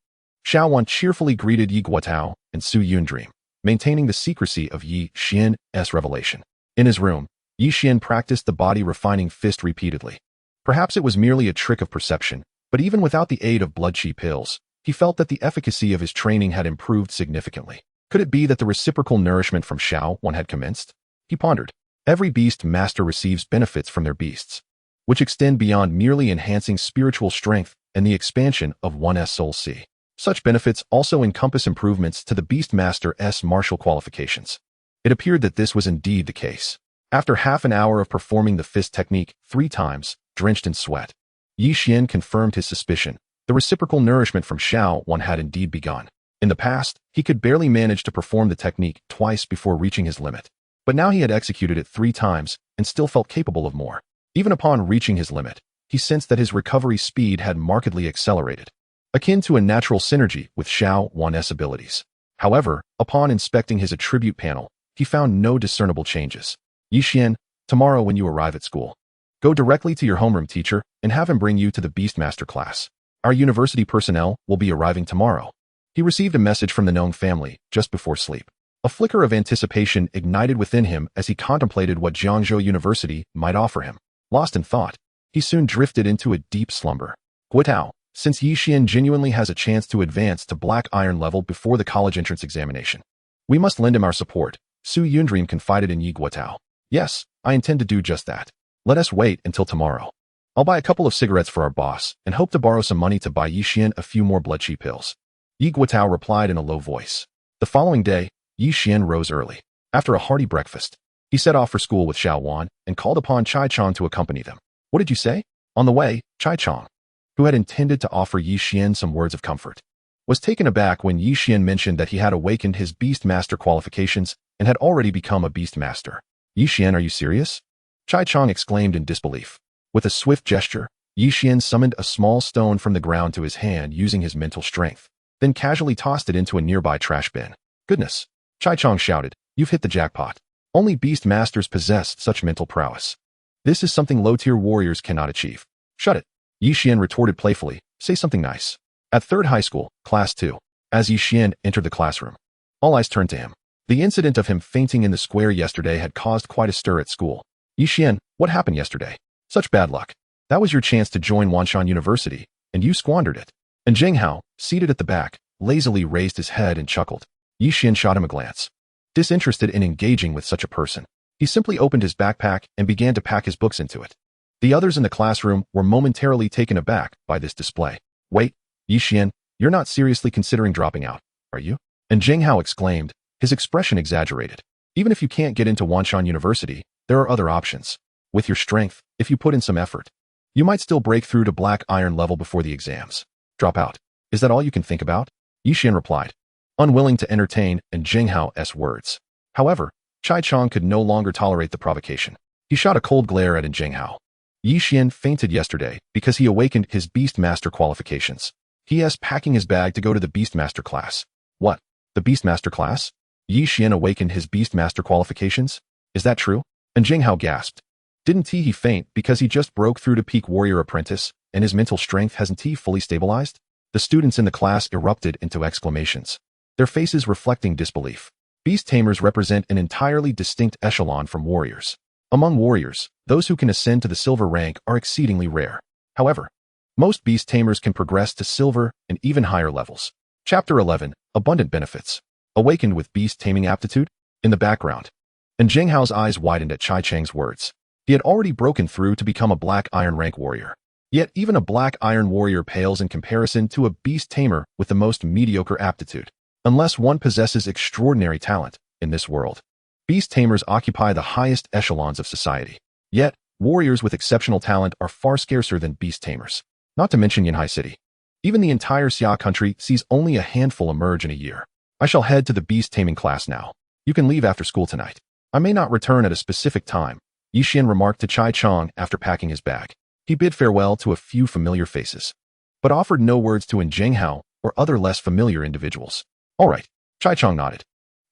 Xuan cheerfully greeted Yi Guotao and Su Yundream, maintaining the secrecy of Yi Xian's revelation. In his room, Yi Xian practiced the body-refining fist repeatedly. Perhaps it was merely a trick of perception, but even without the aid of blood chi pills, he felt that the efficacy of his training had improved significantly. Could it be that the reciprocal nourishment from Xuan had commenced? He pondered. Every beast master receives benefits from their beasts, which extend beyond merely enhancing spiritual strength and the expansion of one's soul C. Such benefits also encompass improvements to the beast master's martial qualifications. It appeared that this was indeed the case. After half an hour of performing the fist technique 3 times, drenched in sweat, Yixian confirmed his suspicion. The reciprocal nourishment from Xuan had indeed begun. In the past, he could barely manage to perform the technique twice before reaching his limit. But now he had executed it 3 times and still felt capable of more. Even upon reaching his limit, he sensed that his recovery speed had markedly accelerated, akin to a natural synergy with Xuan's abilities. However, upon inspecting his attribute panel, he found no discernible changes. Yixian, tomorrow when you arrive at school, go directly to your homeroom teacher and have him bring you to the Beastmaster class. Our university personnel will be arriving tomorrow. He received a message from the Nong family just before sleep. A flicker of anticipation ignited within him as he contemplated what Jiangzhou University might offer him. Lost in thought, he soon drifted into a deep slumber. Guotao, since Yixian genuinely has a chance to advance to black iron level before the college entrance examination, we must lend him our support, Su Yundream confided in Yi Guotao. Yes, I intend to do just that. Let us wait until tomorrow. I'll buy a couple of cigarettes for our boss and hope to borrow some money to buy Yixian a few more blood chi pills. Yi Guotao replied in a low voice. The following day, Yixian rose early. After a hearty breakfast, he set off for school with Xuan and called upon Chai Chong to accompany them. What did you say? On the way, Chai Chong, who had intended to offer Yixian some words of comfort, was taken aback when Yixian mentioned that he had awakened his Beast Master qualifications and had already become a Beast Master. Yixian, are you serious? Chai Chong exclaimed in disbelief. With a swift gesture, Yixian summoned a small stone from the ground to his hand using his mental strength, then casually tossed it into a nearby trash bin. Goodness! Chai Chong shouted, you've hit the jackpot. Only Beast Masters possess such mental prowess. This is something low-tier warriors cannot achieve. Shut it! Yixian retorted playfully, say something nice. At 3rd high school, class 2, as Yixian entered the classroom, all eyes turned to him. The incident of him fainting in the square yesterday had caused quite a stir at school. Yixian, what happened yesterday? Such bad luck. That was your chance to join Wanshan University, and you squandered it. And Zheng Hao, seated at the back, lazily raised his head and chuckled. Yixian shot him a glance. Disinterested in engaging with such a person, he simply opened his backpack and began to pack his books into it. The others in the classroom were momentarily taken aback by this display. Wait, Yixian, you're not seriously considering dropping out, are you? And Zheng Hao exclaimed, his expression exaggerated. Even if you can't get into Wanshan University, there are other options. With your strength, if you put in some effort, you might still break through to black iron level before the exams. Drop out. Is that all you can think about? Yixian replied, unwilling to entertain and Zheng Hao's words. However, Chai Chong could no longer tolerate the provocation. He shot a cold glare at Zheng Hao. Yixian fainted yesterday because he awakened his Beast Master qualifications. He is packing his bag to go to the Beast Master class. What? The Beast Master class? Yixian awakened his Beast Master qualifications? Is that true? And Jinghao gasped. Didn't he faint because he just broke through to peak warrior apprentice, and his mental strength hasn't he fully stabilized? The students in the class erupted into exclamations, their faces reflecting disbelief. Beast tamers represent an entirely distinct echelon from warriors. Among warriors, those who can ascend to the silver rank are exceedingly rare. However, most beast tamers can progress to silver and even higher levels. Chapter 11, Abundant Benefits. Awakened with beast taming aptitude? In the background. And Jinghao's eyes widened at Chai Cheng's words. He had already broken through to become a black iron rank warrior. Yet even a black iron warrior pales in comparison to a beast tamer with the most mediocre aptitude. Unless one possesses extraordinary talent in this world. Beast tamers occupy the highest echelons of society. Yet, warriors with exceptional talent are far scarcer than beast tamers. Not to mention Yanhai City. Even the entire Xia country sees only a handful emerge in a year. I shall head to the beast taming class now. You can leave after school tonight. I may not return at a specific time, Yixian remarked to Chai Chong after packing his bag. He bid farewell to a few familiar faces, but offered no words to Jinghao or other less familiar individuals. All right, Chai Chong nodded,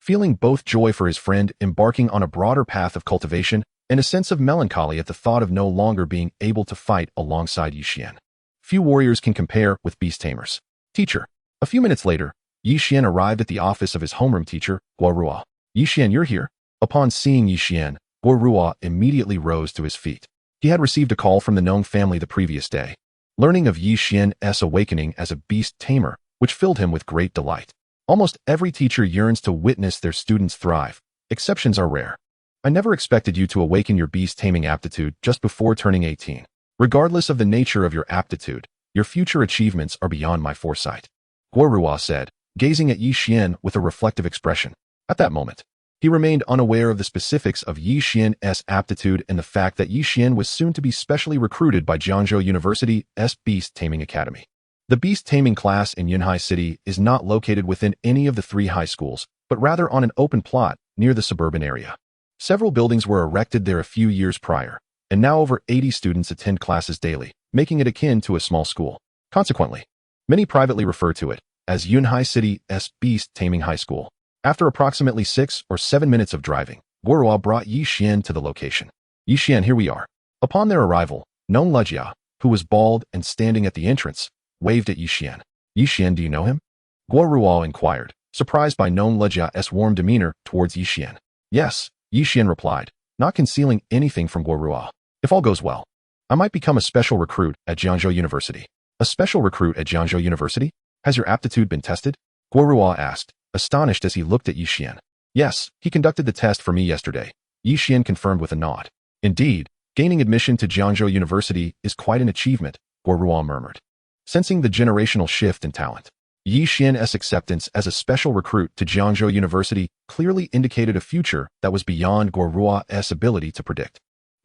feeling both joy for his friend embarking on a broader path of cultivation and a sense of melancholy at the thought of no longer being able to fight alongside Yixian. Few warriors can compare with beast tamers. Teacher. A few minutes later, Yixian arrived at the office of his homeroom teacher, Guo Ruo. Yixian, you're here? Upon seeing Yixian, Guo Ruo immediately rose to his feet. He had received a call from the Nong family the previous day, learning of Yixian's awakening as a beast tamer, which filled him with great delight. Almost every teacher yearns to witness their students thrive. Exceptions are rare. I never expected you to awaken your beast taming aptitude just before turning 18. Regardless of the nature of your aptitude, your future achievements are beyond my foresight, Guo Ruo said, gazing at Yixian with a reflective expression. At that moment, he remained unaware of the specifics of Yixian's aptitude and the fact that Yixian was soon to be specially recruited by Jiangzhou University's Beast Taming Academy. The Beast Taming class in Yunhai City is not located within any of the 3 high schools, but rather on an open plot near the suburban area. Several buildings were erected there a few years prior, and now over 80 students attend classes daily, making it akin to a small school. Consequently, many privately refer to it as Yunhai City's Beast Taming High School. After approximately 6 or 7 minutes of driving, Guo Ruo brought Yixian to the location. Yixian, here we are. Upon their arrival, Nong Lejia, who was bald and standing at the entrance, waved at Yixian. Yixian, do you know him? Guo Ruo inquired, surprised by Nong Lejia's warm demeanor towards Yixian. Yes, Yixian replied, not concealing anything from Guo Ruo. If all goes well, I might become a special recruit at Jiangzhou University. A special recruit at Jiangzhou University? Has your aptitude been tested? Guo Ruo asked, astonished as he looked at Yixian. Yes, he conducted the test for me yesterday, Yixian confirmed with a nod. Indeed, gaining admission to Jiangzhou University is quite an achievement, Guo Ruo murmured, sensing the generational shift in talent. Yixian's acceptance as a special recruit to Jiangzhou University clearly indicated a future that was beyond Guo Ruo's ability to predict.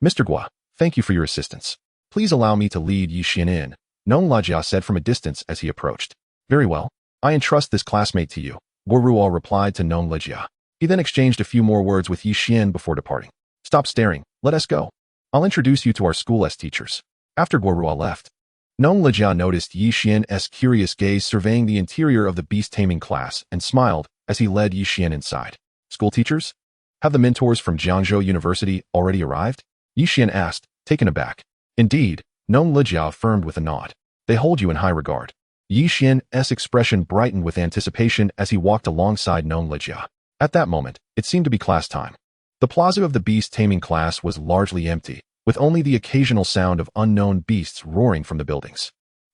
Mr. Guo, thank you for your assistance. Please allow me to lead Yixian in, Nong Lejia said from a distance as he approached. Very well. I entrust this classmate to you, Guo Ruo replied to Nong Lejia. He then exchanged a few more words with Yixian before departing. Stop staring, let us go. I'll introduce you to our school's teachers. After Guo Ruo left, Nong Lejia noticed Yixian's curious gaze surveying the interior of the beast taming class and smiled as he led Yixian inside. School teachers? Have the mentors from Jiangzhou University already arrived? Yixian asked, taken aback. Indeed, Nong Lejia affirmed with a nod. They hold you in high regard. Yixian's expression brightened with anticipation as he walked alongside Nong Lejia. At that moment, it seemed to be class time. The plaza of the beast taming class was largely empty, with only the occasional sound of unknown beasts roaring from the buildings.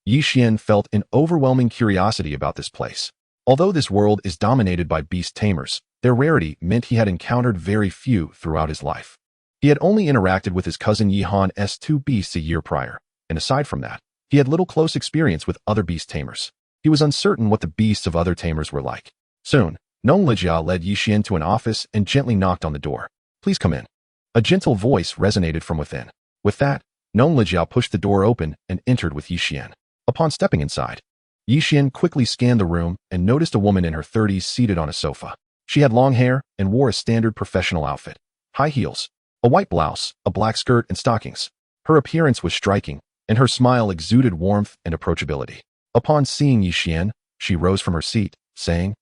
Yixian felt an overwhelming curiosity about this place. Although this world is dominated by beast tamers, their rarity meant he had encountered very few throughout his life. He had only interacted with his cousin Yihan's 2 beasts a year prior, and aside from that, he had little close experience with other beast tamers. He was uncertain what the beasts of other tamers were like. Soon, Nong Lejia led Yixian to an office and gently knocked on the door. Please come in. A gentle voice resonated from within. With that, Nong Lejia pushed the door open and entered with Yixian. Upon stepping inside, Yixian quickly scanned the room and noticed a woman in her 30s seated on a sofa. She had long hair and wore a standard professional outfit. High heels, a white blouse, a black skirt, and stockings. Her appearance was striking, and her smile exuded warmth and approachability. Upon seeing Yixian, she rose from her seat, saying,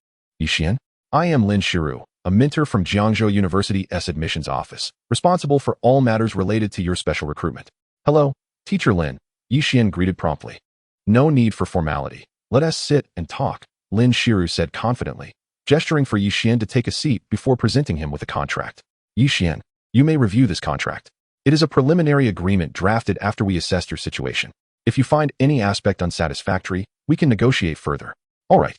Yixian, I am Lin Shiru, a mentor from Jiangzhou University's admissions office, responsible for all matters related to your special recruitment. Hello, Teacher Lin, Yixian greeted promptly. No need for formality. Let us sit and talk, Lin Shiru said confidently, gesturing for Yixian to take a seat before presenting him with a contract. Yixian, you may review this contract. It is a preliminary agreement drafted after we assessed your situation. If you find any aspect unsatisfactory, we can negotiate further. All right.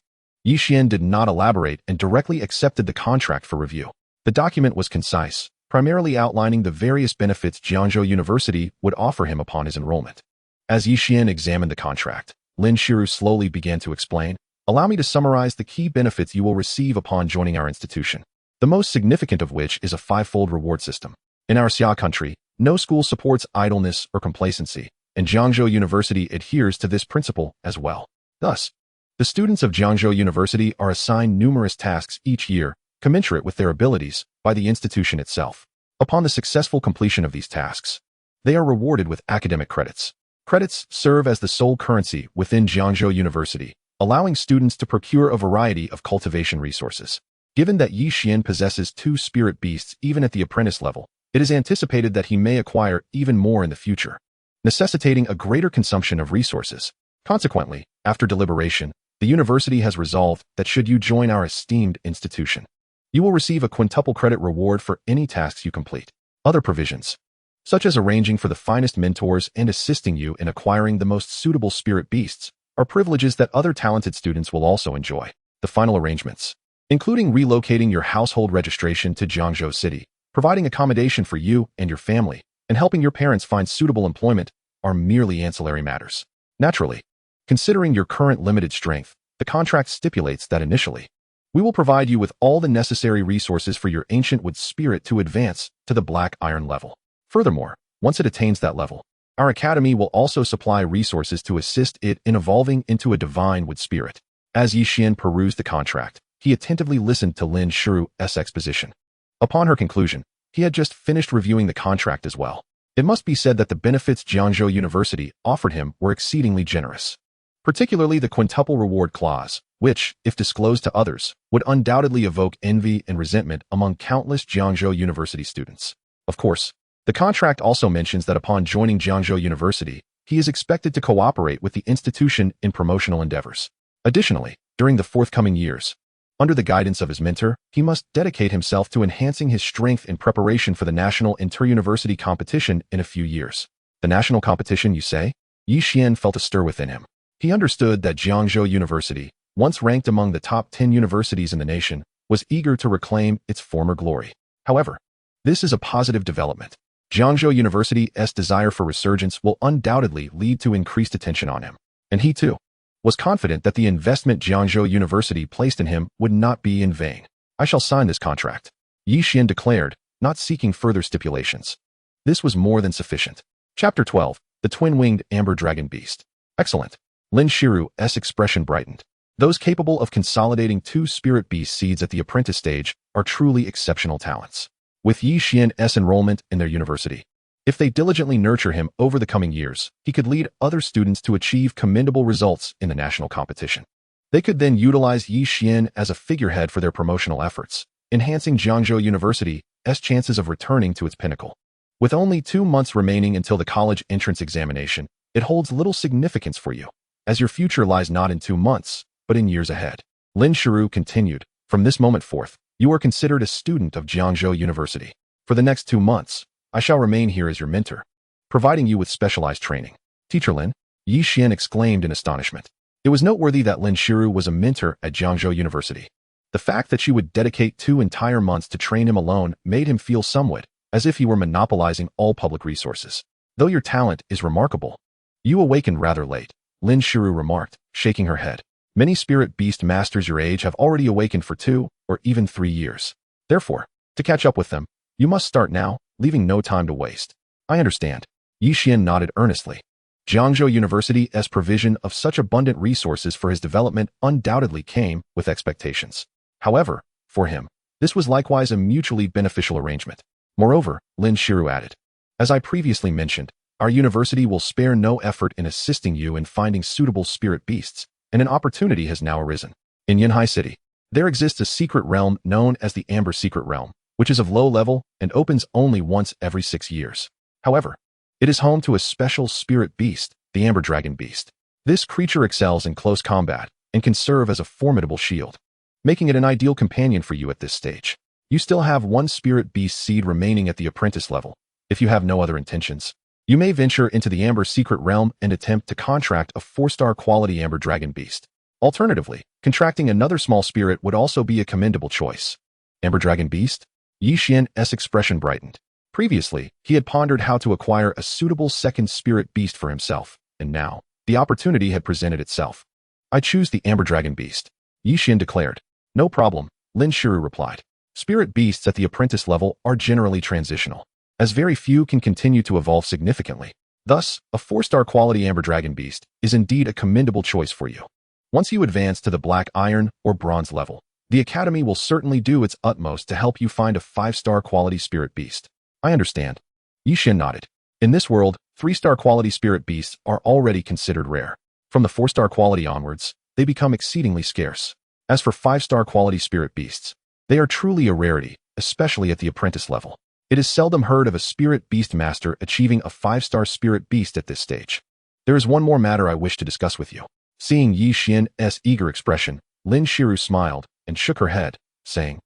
Yixian did not elaborate and directly accepted the contract for review. The document was concise, primarily outlining the various benefits Jiangzhou University would offer him upon his enrollment. As Yixian examined the contract, Lin Shiru slowly began to explain, "Allow me to summarize the key benefits you will receive upon joining our institution, the most significant of which is a five-fold reward system. In our Xia country, no school supports idleness or complacency, and Jiangzhou University adheres to this principle as well. Thus, the students of Jiangzhou University are assigned numerous tasks each year, commensurate with their abilities, by the institution itself. Upon the successful completion of these tasks, they are rewarded with academic credits. Credits serve as the sole currency within Jiangzhou University, allowing students to procure a variety of cultivation resources. Given that Yixian possesses 2 spirit beasts even at the apprentice level, it is anticipated that he may acquire even more in the future, necessitating a greater consumption of resources. Consequently, after deliberation, the university has resolved that should you join our esteemed institution, you will receive a quintuple credit reward for any tasks you complete. Other provisions, such as arranging for the finest mentors and assisting you in acquiring the most suitable spirit beasts, are privileges that other talented students will also enjoy. The final arrangements, including relocating your household registration to Jiangzhou City, providing accommodation for you and your family, and helping your parents find suitable employment, are merely ancillary matters. Naturally, considering your current limited strength, the contract stipulates that initially, we will provide you with all the necessary resources for your ancient wood spirit to advance to the black iron level. Furthermore, once it attains that level, our academy will also supply resources to assist it in evolving into a divine wood spirit. As Yixian perused the contract, he attentively listened to Lin Shiru's exposition. Upon her conclusion, he had just finished reviewing the contract as well. It must be said that the benefits Jiangzhou University offered him were exceedingly generous, particularly the quintuple reward clause, which, if disclosed to others, would undoubtedly evoke envy and resentment among countless Jiangzhou University students. Of course, the contract also mentions that upon joining Jiangzhou University, he is expected to cooperate with the institution in promotional endeavors. Additionally, during the forthcoming years, under the guidance of his mentor, he must dedicate himself to enhancing his strength in preparation for the national inter-university competition in a few years. The national competition, you say? Yixian felt a stir within him. He understood that Jiangzhou University, once ranked among the top 10 universities in the nation, was eager to reclaim its former glory. However, this is a positive development. Jiangzhou University's desire for resurgence will undoubtedly lead to increased attention on him. And he, too, was confident that the investment Jiangzhou University placed in him would not be in vain. "I shall sign this contract," Yixian declared, not seeking further stipulations. This was more than sufficient. Chapter 12, The Twin-Winged Amber Dragon Beast. Excellent. Lin Shiru's expression brightened. Those capable of consolidating 2 spirit beast seeds at the apprentice stage are truly exceptional talents. With Yixian's enrollment in their university, if they diligently nurture him over the coming years, he could lead other students to achieve commendable results in the national competition. They could then utilize Yixian as a figurehead for their promotional efforts, enhancing Jiangzhou University's chances of returning to its pinnacle. With only 2 months remaining until the college entrance examination, it holds little significance for you, as your future lies not in 2 months, but in years ahead. Lin Shiru continued, "From this moment forth, you are considered a student of Jiangzhou University. For the next 2 months, I shall remain here as your mentor, providing you with specialized training." "Teacher Lin," Yixian exclaimed in astonishment. It was noteworthy that Lin Shiru was a mentor at Jiangzhou University. The fact that she would dedicate 2 entire months to train him alone made him feel somewhat as if he were monopolizing all public resources. "Though your talent is remarkable, you awakened rather late," Lin Shiru remarked, shaking her head. "Many spirit beast masters your age have already awakened for 2 or even 3 years. Therefore, to catch up with them, you must start now, leaving no time to waste." "I understand." Yixian nodded earnestly. Jiangzhou University's provision of such abundant resources for his development undoubtedly came with expectations. However, for him, this was likewise a mutually beneficial arrangement. Moreover, Lin Shiru added, "As I previously mentioned, our university will spare no effort in assisting you in finding suitable spirit beasts, and an opportunity has now arisen. In Yanhai City, There exists a secret realm known as the Amber Secret Realm, which is of low level and opens only once every 6 years. However, it is home to a special spirit beast, the Amber Dragon Beast. This creature excels in close combat and can serve as a formidable shield, making it an ideal companion for you at this stage. You still have one spirit beast seed remaining at the apprentice level. If you have no other intentions, you may venture into the Amber Secret Realm and attempt to contract a 4-star quality Amber Dragon Beast. Alternatively, contracting another small spirit would also be a commendable choice. Amber Dragon Beast? Yi Xian's expression brightened. Previously, he had pondered how to acquire a suitable second spirit beast for himself, and now, the opportunity had presented itself. I choose the Amber Dragon Beast, Yi Xian declared. No problem, Lin Shiru replied. Spirit beasts at the apprentice level are generally transitional, as very few can continue to evolve significantly. Thus, a 4-star quality Amber Dragon Beast is indeed a commendable choice for you. Once you advance to the Black Iron or Bronze level, the Academy will certainly do its utmost to help you find a 5-star quality spirit beast. I understand. Yi Xian nodded. In this world, 3-star quality spirit beasts are already considered rare. From the 4-star quality onwards, they become exceedingly scarce. As for 5-star quality spirit beasts, they are truly a rarity, especially at the apprentice level. It is seldom heard of a spirit beast master achieving a 5-star spirit beast at this stage. There is one more matter I wish to discuss with you. Seeing Yi Xian's eager expression, Lin Shiru smiled and shook her head, saying,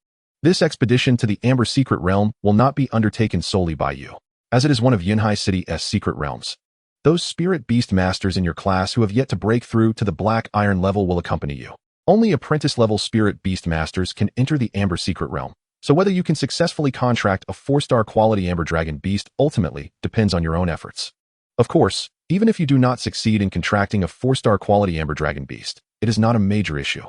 This expedition to the Amber Secret Realm will not be undertaken solely by you, as it is one of Yunhai City's secret realms. Those spirit beast masters in your class who have yet to break through to the Black Iron level will accompany you. Only apprentice-level spirit beast masters can enter the Amber Secret Realm, so whether you can successfully contract a 4-star quality Amber Dragon Beast ultimately depends on your own efforts. Of course, even if you do not succeed in contracting a 4-star quality Amber Dragon Beast, it is not a major issue.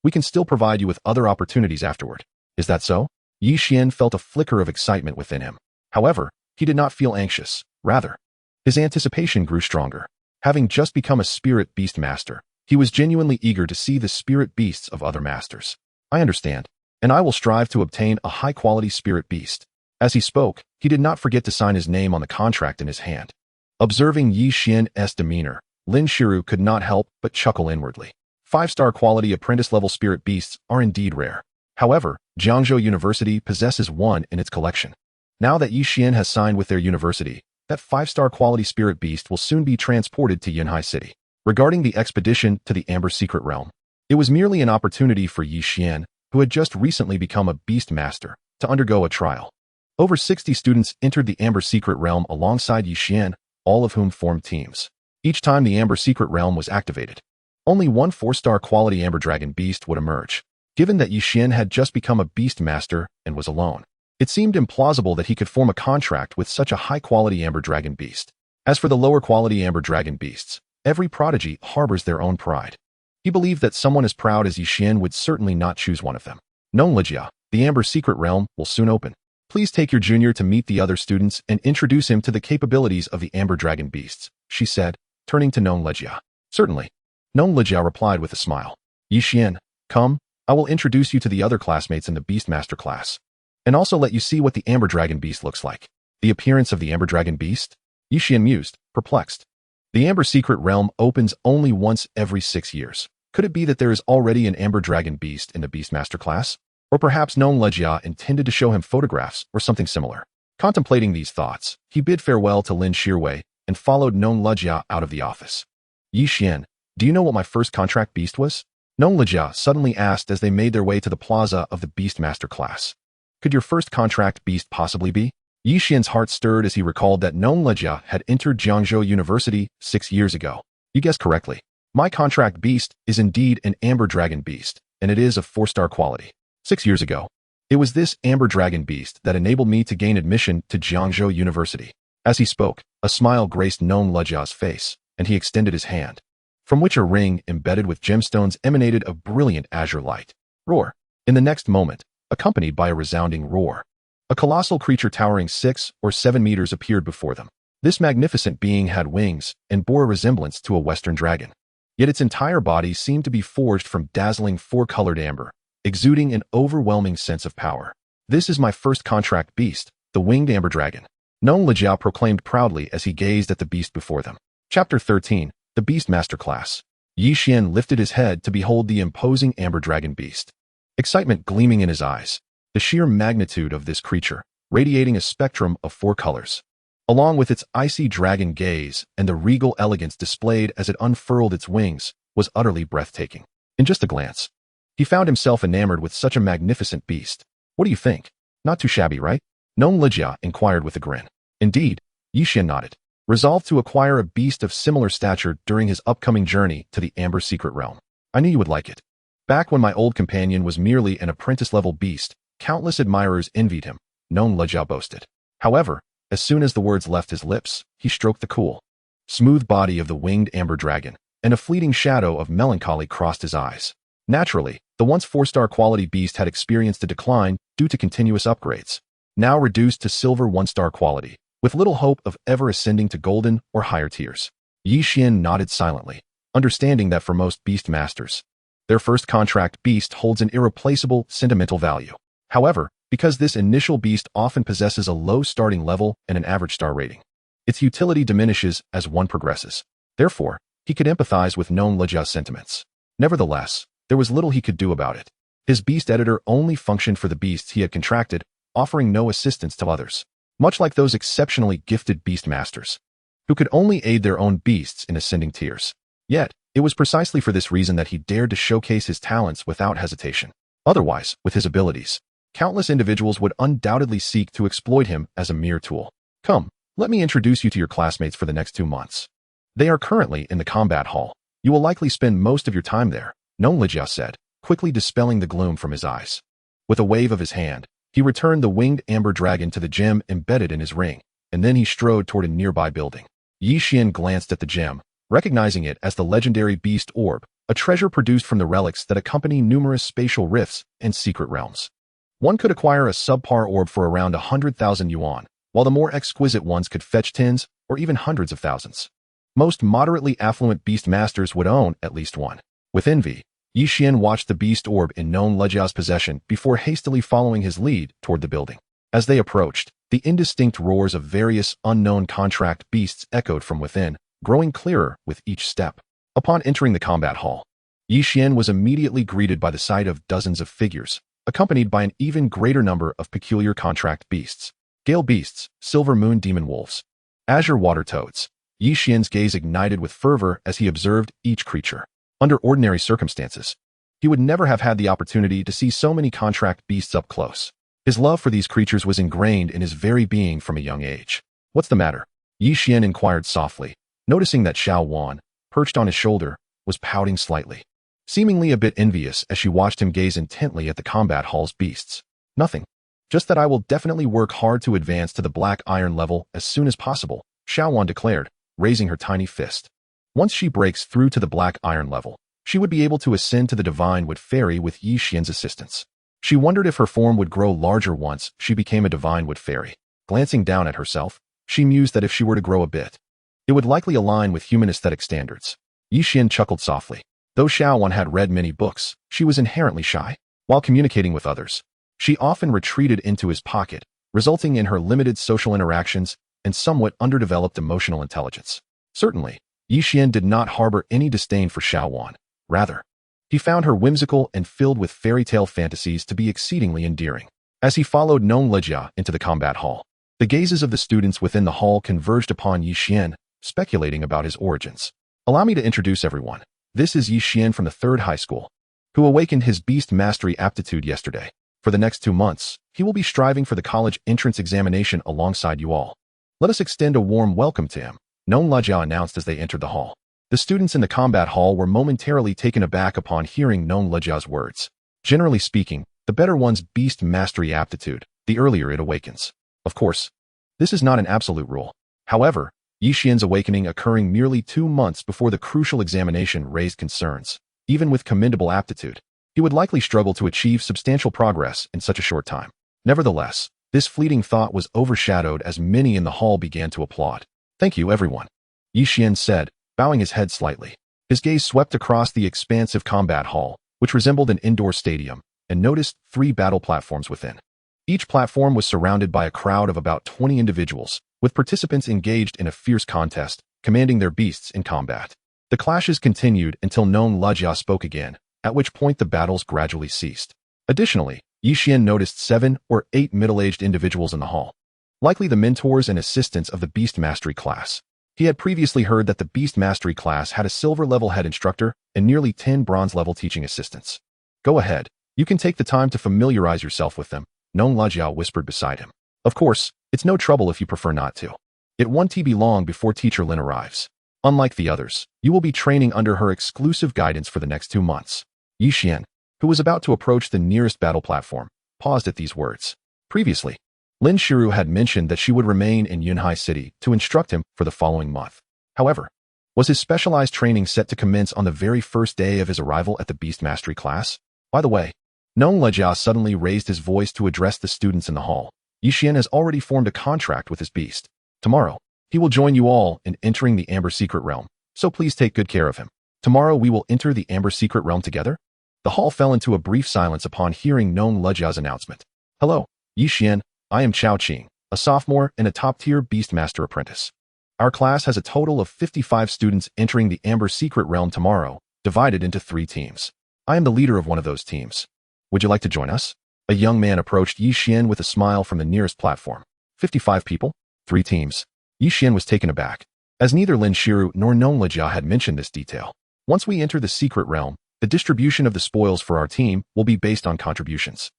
We can still provide you with other opportunities afterward. Is that so? Yi Xian felt a flicker of excitement within him. However, he did not feel anxious. Rather, his anticipation grew stronger. Having just become a spirit beast master, he was genuinely eager to see the spirit beasts of other masters. I understand, and I will strive to obtain a high-quality spirit beast. As he spoke, he did not forget to sign his name on the contract in his hand. Observing Yi Xian's demeanor, Lin Shiru could not help but chuckle inwardly. 5-star quality apprentice-level spirit beasts are indeed rare. However, Jiangzhou University possesses one in its collection. Now that Yi Xian has signed with their university, that 5-star quality spirit beast will soon be transported to Yunhai City. Regarding the expedition to the Amber Secret Realm, it was merely an opportunity for Yi Xian, who had just recently become a beast master, to undergo a trial. Over 60 students entered the Amber Secret Realm alongside Yi Xian, all of whom formed teams. Each time the Amber Secret Realm was activated, only one 4-star quality Amber Dragon Beast would emerge. Given that Yi Xian had just become a beast master and was alone, it seemed implausible that he could form a contract with such a high-quality Amber Dragon Beast. As for the lower-quality Amber Dragon Beasts, every prodigy harbors their own pride. He believed that someone as proud as Yi Xian would certainly not choose one of them. Known Lijia, the Amber Secret Realm will soon open. Please take your junior to meet the other students and introduce him to the capabilities of the Amber Dragon Beasts, she said, turning to Known Lijia. Certainly. Known Lijia replied with a smile. Yi Xian, come, I will introduce you to the other classmates in the Beastmaster class, and also let you see what the Amber Dragon Beast looks like. The appearance of the Amber Dragon Beast? Yi Xian mused, perplexed. The Amber Secret Realm opens only once every 6 years. Could it be that there is already an Amber Dragon Beast in the Beastmaster class? Or perhaps Known Lijia intended to show him photographs or something similar. Contemplating these thoughts, he bid farewell to Lin Shirwei and followed Known Lijia out of the office. Yi Xian, do you know what my first contract beast was? Known Lijia suddenly asked as they made their way to the plaza of the Beastmaster class. Could your first contract beast possibly be? Yi Xian's heart stirred as he recalled that Known Lijia had entered Jiangzhou University 6 years ago. You guessed correctly. My contract beast is indeed an Amber Dragon Beast, and it is of 4-star quality. 6 years ago, it was this Amber Dragon Beast that enabled me to gain admission to Jiangzhou University. As he spoke, a smile graced Known Lijia's face, and he extended his hand, from which a ring embedded with gemstones emanated a brilliant azure light. Roar! In the next moment, accompanied by a resounding roar, a colossal creature towering 6 or 7 meters appeared before them. This magnificent being had wings and bore a resemblance to a Western dragon. Yet its entire body seemed to be forged from dazzling 4-colored amber, exuding an overwhelming sense of power. This is my first contract beast, the winged Amber Dragon. Known Lijia proclaimed proudly as he gazed at the beast before them. Chapter 13, the Beastmaster Class. Yi Xian lifted his head to behold the imposing Amber Dragon Beast. excitement gleaming in his eyes. The sheer magnitude of this creature, radiating a spectrum of 4 colors, along with its icy dragon gaze and the regal elegance displayed as it unfurled its wings, was utterly breathtaking. In just a glance, he found himself enamored with such a magnificent beast. What do you think? Not too shabby, right? Nong Lijia inquired with a grin. Indeed, Yixian nodded, resolved to acquire a beast of similar stature during his upcoming journey to the Amber Secret Realm. I knew you would like it. Back when my old companion was merely an apprentice-level beast, countless admirers envied him, Nong Lijia boasted. However, as soon as the words left his lips, he stroked the cool, smooth body of the winged amber dragon, and a fleeting shadow of melancholy crossed his eyes. Naturally, the once 4-star quality beast had experienced a decline due to continuous upgrades, now reduced to silver 1-star quality, with little hope of ever ascending to golden or higher tiers. Yixian nodded silently, understanding that for most beast masters, their first contract beast holds an irreplaceable sentimental value. However, because this initial beast often possesses a low starting level and an average star rating, its utility diminishes as one progresses. Therefore, he could empathize with Nong Lijia's sentiments. Nevertheless, there was little he could do about it. His beast editor only functioned for the beasts he had contracted, offering no assistance to others, much like those exceptionally gifted beast masters, who could only aid their own beasts in ascending tiers. Yet, it was precisely for this reason that he dared to showcase his talents without hesitation. Otherwise, with his abilities, countless individuals would undoubtedly seek to exploit him as a mere tool. Come, let me introduce you to your classmates for the next 2 months. They are currently in the combat hall. You will likely spend most of your time there, Nong Lijia said, quickly dispelling the gloom from his eyes. With a wave of his hand, he returned the winged amber dragon to the gem embedded in his ring, and then he strode toward a nearby building. Yixian glanced at the gem, recognizing it as the legendary Beast Orb, a treasure produced from the relics that accompany numerous spatial rifts and secret realms. One could acquire a subpar orb for around 100,000 yuan, while the more exquisite ones could fetch tens or even hundreds of thousands. Most moderately affluent beast masters would own at least one. With envy, Yixian watched the beast orb in Nong Lijia's possession before hastily following his lead toward the building. As they approached, the indistinct roars of various unknown contract beasts echoed from within, growing clearer with each step. Upon entering the combat hall, Yixian was immediately greeted by the sight of dozens of figures, accompanied by an even greater number of peculiar contract beasts. Gale beasts, silver moon demon wolves, azure water toads. Yixian's gaze ignited with fervor as he observed each creature. Under ordinary circumstances, he would never have had the opportunity to see so many contract beasts up close. His love for these creatures was ingrained in his very being from a young age. What's the matter? Yixian inquired softly, noticing that Xuan, perched on his shoulder, was pouting slightly, seemingly a bit envious as she watched him gaze intently at the combat hall's beasts. Nothing. Just that I will definitely work hard to advance to the black iron level as soon as possible, Xuan declared, raising her tiny fist. Once she breaks through to the black iron level, she would be able to ascend to the Divine Wood Fairy with Yixian's assistance. She wondered if her form would grow larger once she became a Divine Wood Fairy. Glancing down at herself, she mused that if she were to grow a bit, it would likely align with human aesthetic standards. Yixian chuckled softly. Though Xuan had read many books, she was inherently shy. While communicating with others, she often retreated into his pocket, resulting in her limited social interactions and somewhat underdeveloped emotional intelligence. Certainly, Yixian did not harbor any disdain for Xuan. Rather, he found her whimsical and filled with fairy tale fantasies to be exceedingly endearing. As he followed Nong Lijia into the combat hall, the gazes of the students within the hall converged upon Yixian, speculating about his origins. Allow me to introduce everyone. This is Yixian from the 3rd high school, who awakened his beast mastery aptitude yesterday. For the next 2 months, he will be striving for the college entrance examination alongside you all. Let us extend a warm welcome to him, Nong Lijia announced as they entered the hall. The students in the combat hall were momentarily taken aback upon hearing Nong Lijia's words. Generally speaking, the better one's beast mastery aptitude, the earlier it awakens. Of course, this is not an absolute rule. However, Yixian's awakening occurring merely 2 months before the crucial examination raised concerns. Even with commendable aptitude, he would likely struggle to achieve substantial progress in such a short time. Nevertheless, this fleeting thought was overshadowed as many in the hall began to applaud. Thank you, everyone, Yixian said, bowing his head slightly. His gaze swept across the expansive combat hall, which resembled an indoor stadium, and noticed 3 battle platforms within. Each platform was surrounded by a crowd of about 20 individuals, with participants engaged in a fierce contest, commanding their beasts in combat. The clashes continued until Nong Lijia spoke again, at which point the battles gradually ceased. Additionally, Yixian noticed 7 or 8 middle-aged individuals in the hall, likely the mentors and assistants of the Beast Mastery class. He had previously heard that the Beast Mastery class had a silver-level head instructor and nearly 10 bronze-level teaching assistants. Go ahead, you can take the time to familiarize yourself with them, Nong Lejiao whispered beside him. Of course, it's no trouble if you prefer not to. It won't be long before Teacher Lin arrives. Unlike the others, you will be training under her exclusive guidance for the next 2 months. Yixian, who was about to approach the nearest battle platform, paused at these words. Previously, Lin Shiru had mentioned that she would remain in Yunhai City to instruct him for the following month. However, was his specialized training set to commence on the very first day of his arrival at the Beast Mastery class? By the way, Nong Lejia suddenly raised his voice to address the students in the hall. Yixian has already formed a contract with his beast. Tomorrow, he will join you all in entering the Amber Secret Realm, so please take good care of him. Tomorrow we will enter the Amber Secret Realm together? The hall fell into a brief silence upon hearing Nong Lejia's announcement. Hello, Yixian, I am Chao Qing, a sophomore and a top-tier Beastmaster apprentice. Our class has a total of 55 students entering the Amber Secret Realm tomorrow, divided into 3 teams. I am the leader of one of those teams. Would you like to join us? A young man approached Yixian with a smile from the nearest platform. 55 people? 3 teams. Yixian was taken aback, as neither Lin Shiru nor Nong Lejia had mentioned this detail. Once we enter the Secret Realm, the distribution of the spoils for our team will be based on contributions.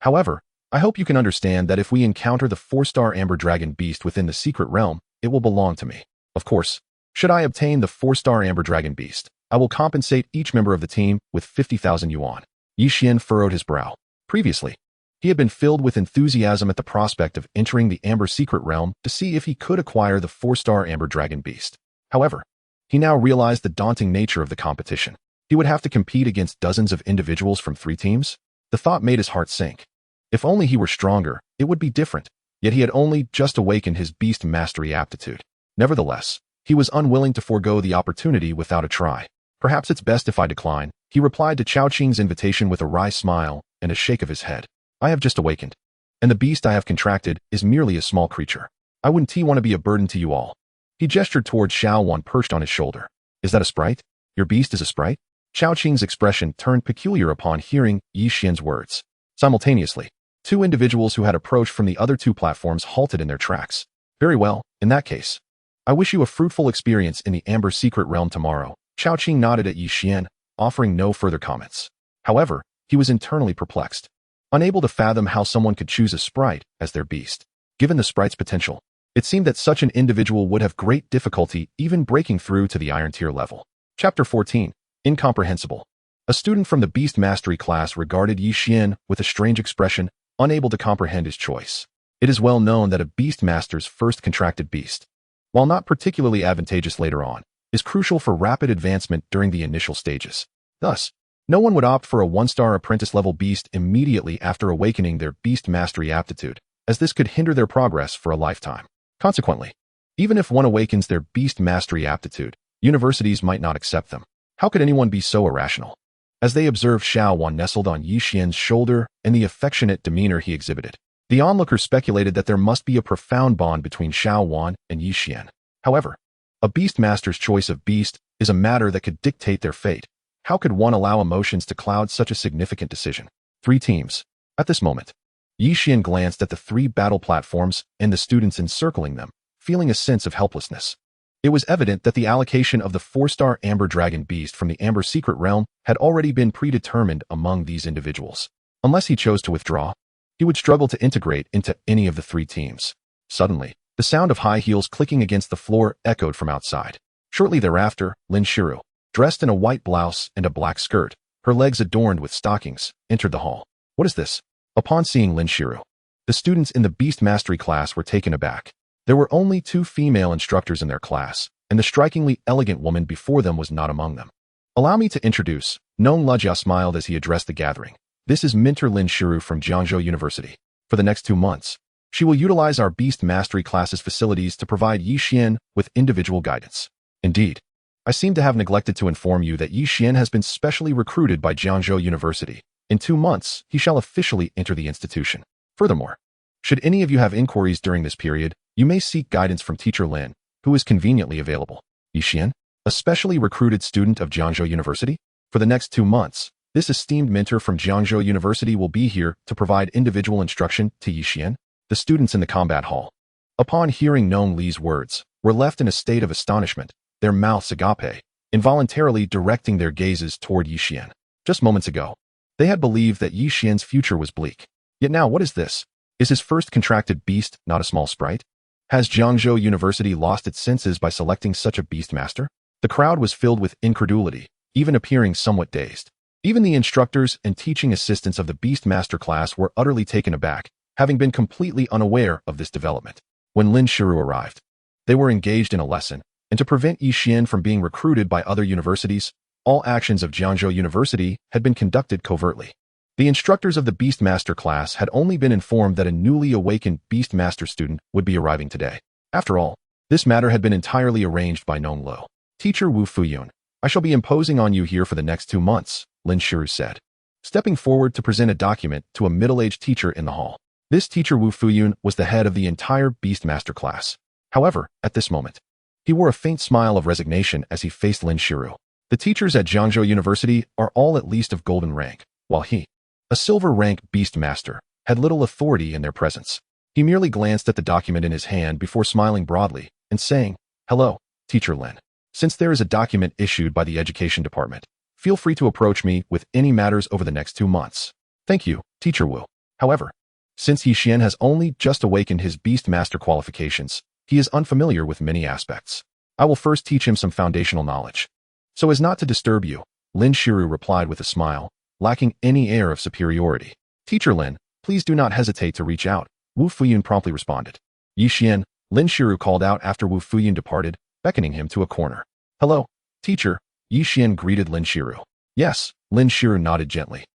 However, I hope you can understand that if we encounter the 4-star Amber Dragon Beast within the Secret Realm, it will belong to me. Of course, should I obtain the 4-star Amber Dragon Beast, I will compensate each member of the team with 50,000 yuan. Yixian furrowed his brow. Previously, he had been filled with enthusiasm at the prospect of entering the Amber Secret Realm to see if he could acquire the 4-star Amber Dragon Beast. However, he now realized the daunting nature of the competition. He would have to compete against dozens of individuals from 3 teams? The thought made his heart sink. If only he were stronger, it would be different, yet he had only just awakened his beast mastery aptitude. Nevertheless, he was unwilling to forego the opportunity without a try. Perhaps it's best if I decline, he replied to Chao Qing's invitation with a wry smile and a shake of his head. I have just awakened, and the beast I have contracted is merely a small creature. I wouldn't want to be a burden to you all. He gestured toward Xiaowan perched on his shoulder. Is that a sprite? Your beast is a sprite? Chao Qing's expression turned peculiar upon hearing Yixian's words. Simultaneously, 2 individuals who had approached from the other 2 platforms halted in their tracks. Very well, in that case. I wish you a fruitful experience in the Amber Secret Realm tomorrow. Chao Qing nodded at Yixian, offering no further comments. However, he was internally perplexed, unable to fathom how someone could choose a sprite as their beast. Given the sprite's potential, it seemed that such an individual would have great difficulty even breaking through to the Iron Tier level. Chapter 14. Incomprehensible. A student from the Beast Mastery class regarded Yixian with a strange expression, unable to comprehend his choice. It is well known that a Beast Master's first contracted beast, while not particularly advantageous later on, is crucial for rapid advancement during the initial stages. Thus, no one would opt for a 1-star apprentice-level beast immediately after awakening their Beast Mastery aptitude, as this could hinder their progress for a lifetime. Consequently, even if one awakens their Beast Mastery aptitude, universities might not accept them. How could anyone be so irrational? As they observed Xiaowan nestled on Yixian's shoulder and the affectionate demeanor he exhibited, the onlookers speculated that there must be a profound bond between Xiaowan and Yixian. However, a beast master's choice of beast is a matter that could dictate their fate. How could one allow emotions to cloud such a significant decision? 3 teams. At this moment, Yixian glanced at the 3 battle platforms and the students encircling them, feeling a sense of helplessness. It was evident that the allocation of the 4-star Amber Dragon Beast from the Amber Secret Realm had already been predetermined among these individuals. Unless he chose to withdraw, he would struggle to integrate into any of the 3 teams. Suddenly, the sound of high heels clicking against the floor echoed from outside. Shortly thereafter, Lin Shiru, dressed in a white blouse and a black skirt, her legs adorned with stockings, entered the hall. What is this? Upon seeing Lin Shiru, the students in the Beast Mastery class were taken aback. There were only 2 female instructors in their class, and the strikingly elegant woman before them was not among them. Allow me to introduce, Nong Lejia smiled as he addressed the gathering. This is Mentor Lin Shiru from Jiangzhou University. For the next 2 months, she will utilize our Beast Mastery class's facilities to provide Yixian with individual guidance. Indeed, I seem to have neglected to inform you that Yixian has been specially recruited by Jiangzhou University. In 2 months, he shall officially enter the institution. Furthermore, should any of you have inquiries during this period, you may seek guidance from Teacher Lin, who is conveniently available. Yixian, a specially recruited student of Jiangzhou University? For the next 2 months, This esteemed mentor from Jiangzhou University will be here to provide individual instruction to Yixian, the students in the combat hall. Upon hearing Nong Li's words, were left in a state of astonishment, their mouths agape, involuntarily directing their gazes toward Yixian. Just moments ago, they had believed that Yixian's future was bleak. Yet now what is this? Is his first contracted beast not a small sprite? Has Jiangzhou University lost its senses by selecting such a beast master? The crowd was filled with incredulity, even appearing somewhat dazed. Even the instructors and teaching assistants of the beast master class were utterly taken aback, having been completely unaware of this development. When Lin Shiru arrived, they were engaged in a lesson, and to prevent Yixian from being recruited by other universities, all actions of Jiangzhou University had been conducted covertly. The instructors of the Beastmaster class had only been informed that a newly awakened Beastmaster student would be arriving today. After all, this matter had been entirely arranged by Nong Lu. Teacher Wu Fuyun, I shall be imposing on you here for the next 2 months, Lin Shiru said, stepping forward to present a document to a middle-aged teacher in the hall. This teacher Wu Fuyun was the head of the entire Beastmaster class. However, at this moment, he wore a faint smile of resignation as he faced Lin Shiru. The teachers at Jiangzhou University are all at least of golden rank, while he, a silver rank Beastmaster, had little authority in their presence. He merely glanced at the document in his hand before smiling broadly and saying, "Hello, Teacher Lin. Since there is a document issued by the Education Department, feel free to approach me with any matters over the next 2 months. Thank you, Teacher Wu." However, since Yixian has only just awakened his Beastmaster qualifications, he is unfamiliar with many aspects. I will first teach him some foundational knowledge. So as not to disturb you, Lin Shiru replied with a smile, lacking any air of superiority. Teacher Lin, please do not hesitate to reach out, Wu Fuyun promptly responded. Yixian, Lin Shiru called out after Wu Fuyun departed, beckoning him to a corner. Hello, teacher, Yixian greeted Lin Shiru. Yes, Lin Shiru nodded gently.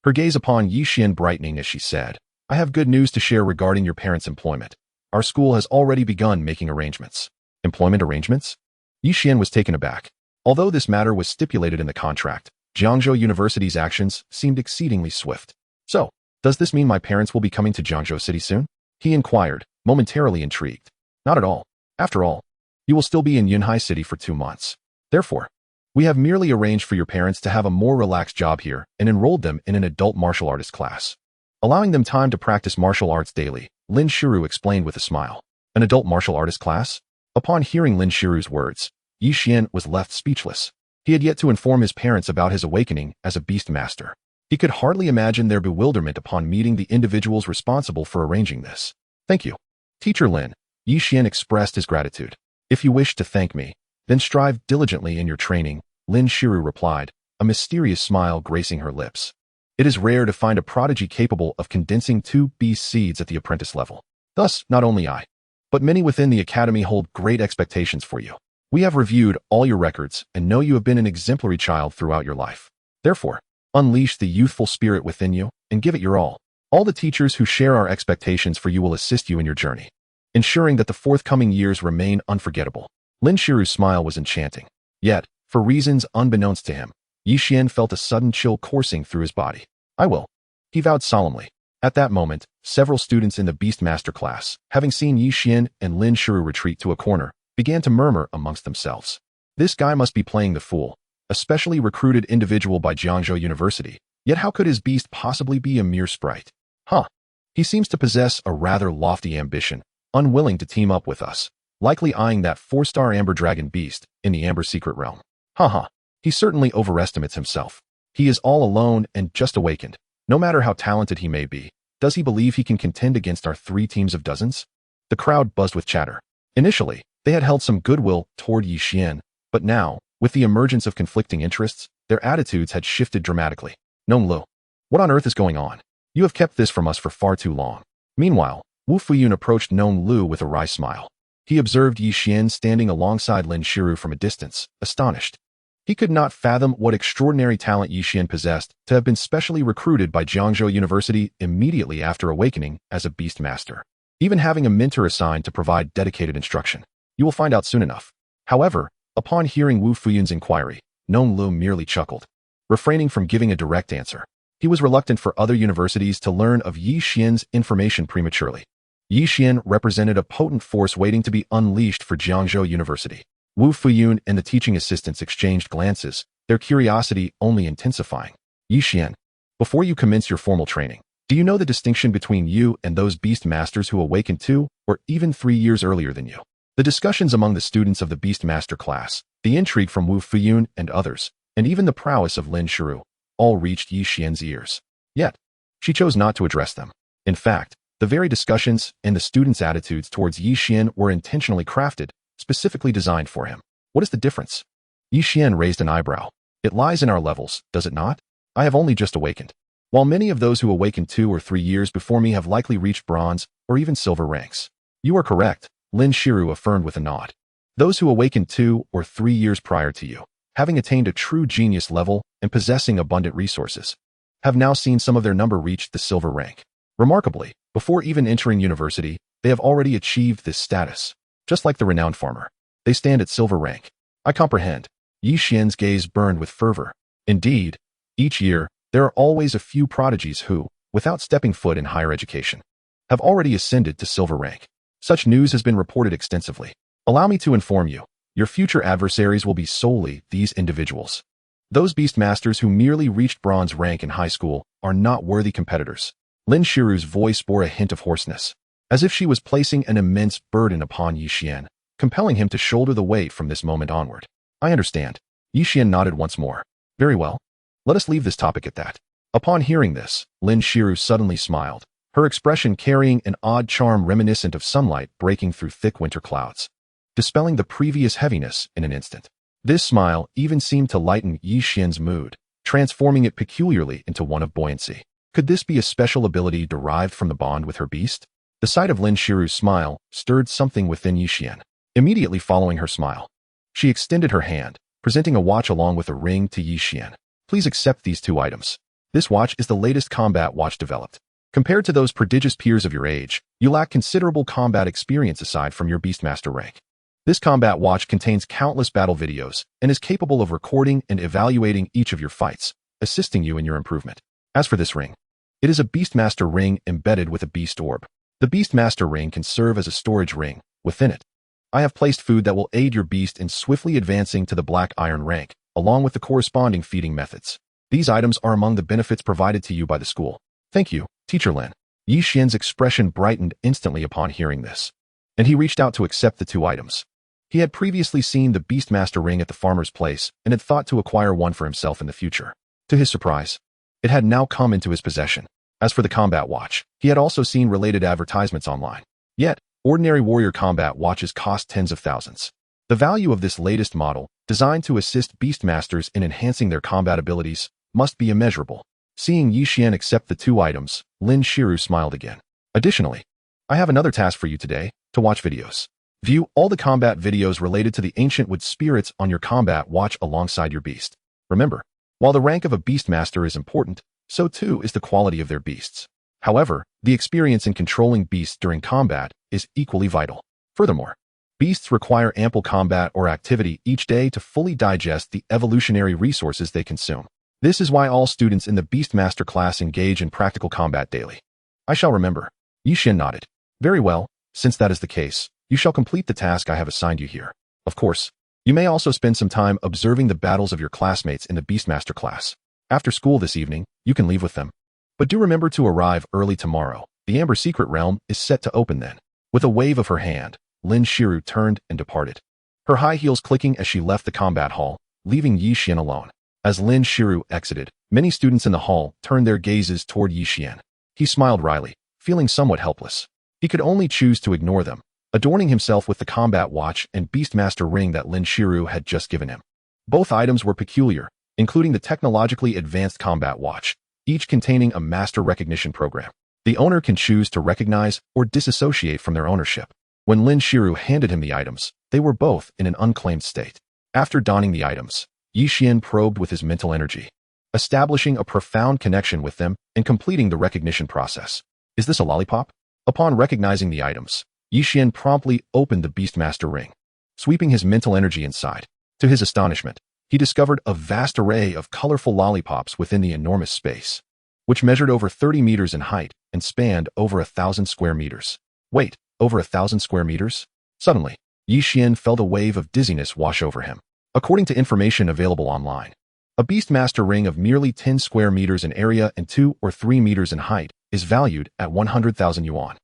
Her gaze upon Yixian brightening as she said, I have good news to share regarding your parents' employment. Our school has already begun making arrangements. Employment arrangements? Yixian was taken aback. Although this matter was stipulated in the contract, Jiangzhou University's actions seemed exceedingly swift. So, does this mean my parents will be coming to Jiangzhou City soon? He inquired, momentarily intrigued. Not at all. After all, you will still be in Yunhai City for 2 months. Therefore, we have merely arranged for your parents to have a more relaxed job here and enrolled them in an adult martial artist class, allowing them time to practice martial arts daily, Lin Shiru explained with a smile. An adult martial artist class? Upon hearing Lin Shiru's words, Yixian was left speechless. He had yet to inform his parents about his awakening as a Beastmaster. He could hardly imagine their bewilderment upon meeting the individuals responsible for arranging this. Thank you, Teacher Lin, Yixian expressed his gratitude. If you wish to thank me, then strive diligently in your training, Lin Shiru replied, a mysterious smile gracing her lips. It is rare to find a prodigy capable of condensing 2 beast seeds at the apprentice level. Thus, not only I, but many within the academy hold great expectations for you. We have reviewed all your records and know you have been an exemplary child throughout your life. Therefore, unleash the youthful spirit within you and give it your all. All the teachers who share our expectations for you will assist you in your journey, ensuring that the forthcoming years remain unforgettable. Lin Shiru's smile was enchanting. Yet, for reasons unbeknownst to him, Yixian felt a sudden chill coursing through his body. I will, he vowed solemnly. At that moment, several students in the Beastmaster class, having seen Yixian and Lin Shiru retreat to a corner, began to murmur amongst themselves. This guy must be playing the fool, a specially recruited individual by Jiangzhou University. Yet how could his beast possibly be a mere sprite? He seems to possess a rather lofty ambition, unwilling to team up with us, likely eyeing that 4-star Amber Dragon beast in the Amber Secret Realm. He certainly overestimates himself. He is all alone and just awakened. No matter how talented he may be, does he believe he can contend against our 3 teams of dozens? The crowd buzzed with chatter. Initially, they had held some goodwill toward Yixian, but now, with the emergence of conflicting interests, their attitudes had shifted dramatically. Nong Lu, what on earth is going on? You have kept this from us for far too long. Meanwhile, Wu Fuyun approached Nong Lu with a wry smile. He observed Yixian standing alongside Lin Shiru from a distance, astonished. He could not fathom what extraordinary talent Yixian possessed to have been specially recruited by Jiangzhou University immediately after awakening as a Beastmaster, even having a mentor assigned to provide dedicated instruction. You will find out soon enough. However, upon hearing Wu Fuyun's inquiry, Nong Lu merely chuckled, refraining from giving a direct answer. He was reluctant for other universities to learn of Yixian's information prematurely. Yixian represented a potent force waiting to be unleashed for Jiangzhou University. Wu Fuyun and the teaching assistants exchanged glances, their curiosity only intensifying. Xian, before you commence your formal training, do you know the distinction between you and those beast masters who awakened 2 or even 3 years earlier than you? The discussions among the students of the Beast Master class, the intrigue from Wu Fuyun and others, and even the prowess of Lin Shiru, all reached Xian's ears. Yet, she chose not to address them. In fact, the very discussions and the students' attitudes towards Xian were intentionally crafted, specifically designed for him. What is the difference? Xian raised an eyebrow. It lies in our levels, does it not? I have only just awakened. While many of those who awakened 2 or 3 years before me have likely reached bronze or even silver ranks. You are correct, Lin Shiru affirmed with a nod. Those who awakened 2 or 3 years prior to you, having attained a true genius level and possessing abundant resources, have now seen some of their number reach the silver rank. Remarkably, before even entering university, they have already achieved this status. Just like the renowned farmer, they stand at silver rank. I comprehend. Xian's gaze burned with fervor. Indeed, each year, there are always a few prodigies who, without stepping foot in higher education, have already ascended to silver rank. Such news has been reported extensively. Allow me to inform you, your future adversaries will be solely these individuals. Those beast masters who merely reached bronze rank in high school are not worthy competitors. Lin Shiru's voice bore a hint of hoarseness, as if she was placing an immense burden upon Xian, compelling him to shoulder the weight from this moment onward. I understand. Xian nodded once more. Very well. Let us leave this topic at that. Upon hearing this, Lin Shiru suddenly smiled, her expression carrying an odd charm reminiscent of sunlight breaking through thick winter clouds, dispelling the previous heaviness in an instant. This smile even seemed to lighten Xian's mood, transforming it peculiarly into one of buoyancy. Could this be a special ability derived from the bond with her beast? The sight of Lin Shiru's smile stirred something within Xian. Immediately following her smile, she extended her hand, presenting a watch along with a ring to Xian. Please accept these 2 items. This watch is the latest combat watch developed. Compared to those prodigious peers of your age, you lack considerable combat experience aside from your Beastmaster rank. This combat watch contains countless battle videos and is capable of recording and evaluating each of your fights, assisting you in your improvement. As for this ring, it is a Beastmaster ring embedded with a Beast Orb. The Beastmaster ring can serve as a storage ring. Within it, I have placed food that will aid your beast in swiftly advancing to the Black Iron rank, along with the corresponding feeding methods. These items are among the benefits provided to you by the school. Thank you, Teacher Lin. Xian's expression brightened instantly upon hearing this, and he reached out to accept the 2 items. He had previously seen the Beastmaster ring at the farmer's place and had thought to acquire one for himself in the future. To his surprise, it had now come into his possession. As for the combat watch, he had also seen related advertisements online. Yet, ordinary warrior combat watches cost tens of thousands. The value of this latest model, designed to assist Beastmasters in enhancing their combat abilities, must be immeasurable. Seeing Xian accept the 2 items, Lin Shiru smiled again. Additionally, I have another task for you today, to watch videos. View all the combat videos related to the ancient wood spirits on your combat watch alongside your beast. Remember, while the rank of a Beastmaster is important, so too is the quality of their beasts. However, the experience in controlling beasts during combat is equally vital. Furthermore, beasts require ample combat or activity each day to fully digest the evolutionary resources they consume. This is why all students in the Beastmaster class engage in practical combat daily. I shall remember. Xian nodded. Very well, since that is the case, you shall complete the task I have assigned you here. Of course, you may also spend some time observing the battles of your classmates in the Beastmaster class. After school this evening, you can leave with them. But do remember to arrive early tomorrow. The Amber Secret Realm is set to open then. With a wave of her hand, Lin Shiru turned and departed, her high heels clicking as she left the combat hall, leaving Xian alone. As Lin Shiru exited, many students in the hall turned their gazes toward Xian. He smiled wryly, feeling somewhat helpless. He could only choose to ignore them, adorning himself with the combat watch and Beastmaster ring that Lin Shiru had just given him. Both items were peculiar, including the technologically advanced combat watch, each containing a master recognition program. The owner can choose to recognize or disassociate from their ownership. When Lin Shiru handed him the items, they were both in an unclaimed state. After donning the items, Xian probed with his mental energy, establishing a profound connection with them and completing the recognition process. Is this a lollipop? Upon recognizing the items, Xian promptly opened the Beastmaster ring, sweeping his mental energy inside. To his astonishment, he discovered a vast array of colorful lollipops within the enormous space, which measured over 30 meters in height and spanned over 1,000 square meters. Wait, over 1,000 square meters? Suddenly, Xian felt a wave of dizziness wash over him. According to information available online, A Beastmaster ring of merely 10 square meters in area and 2 or 3 meters in height is valued at 100,000 yuan.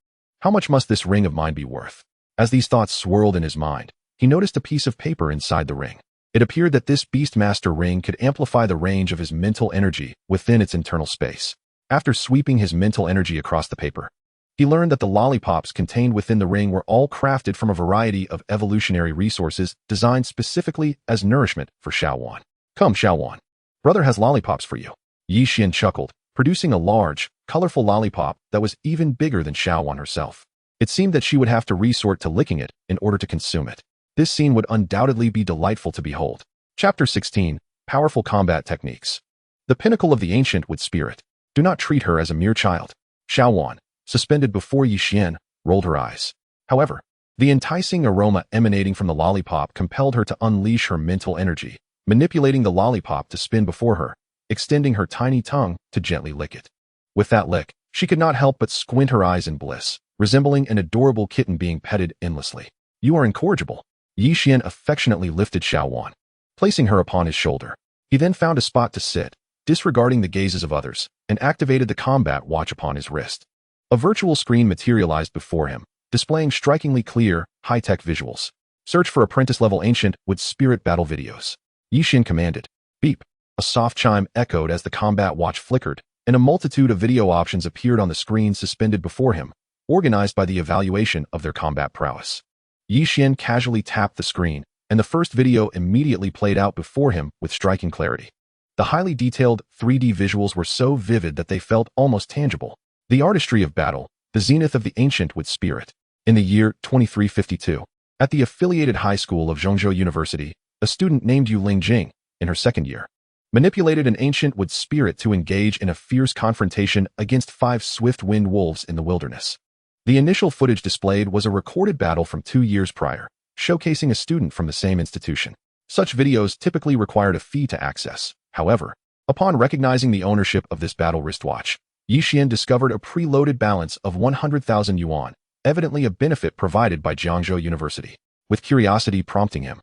How much must this ring of mine be worth? As these thoughts swirled in his mind, he noticed a piece of paper inside the ring. It appeared that this Beastmaster ring could amplify the range of his mental energy within its internal space. After sweeping his mental energy across the paper, he learned that the lollipops contained within the ring were all crafted from a variety of evolutionary resources designed specifically as nourishment for Xuan. Come, Xuan. Brother has lollipops for you. Xuan chuckled, producing a large, colorful lollipop that was even bigger than Xuan herself. It seemed that she would have to resort to licking it in order to consume it. This scene would undoubtedly be delightful to behold. Chapter 16. Powerful Combat Techniques. The pinnacle of the ancient wood spirit. Do not treat her as a mere child. Xuan, suspended before Xuan, rolled her eyes. However, the enticing aroma emanating from the lollipop compelled her to unleash her mental energy, manipulating the lollipop to spin before her, extending her tiny tongue to gently lick it. With that lick, she could not help but squint her eyes in bliss, resembling an adorable kitten being petted endlessly. You are incorrigible. Xuan affectionately lifted Xuan, placing her upon his shoulder. He then found a spot to sit, disregarding the gazes of others, and activated the combat watch upon his wrist. A virtual screen materialized before him, displaying strikingly clear, high-tech visuals. Search for apprentice-level ancient wood spirit battle videos. Xuan commanded. Beep. A soft chime echoed as the combat watch flickered, and a multitude of video options appeared on the screen suspended before him, organized by the evaluation of their combat prowess. Xuan casually tapped the screen, and the first video immediately played out before him with striking clarity. The highly detailed 3D visuals were so vivid that they felt almost tangible. The artistry of battle, the zenith of the ancient wood spirit. In the year 2352, at the affiliated high school of Zhongzhou University, a student named Yu Lingjing, in her second year, manipulated an ancient wood spirit to engage in a fierce confrontation against 5 swift-winged wolves in the wilderness. The initial footage displayed was a recorded battle from 2 years prior, showcasing a student from the same institution. Such videos typically required a fee to access. However, upon recognizing the ownership of this battle wristwatch, Xuan discovered a preloaded balance of 100,000 yuan, evidently a benefit provided by Zhongzhou University. With curiosity prompting him,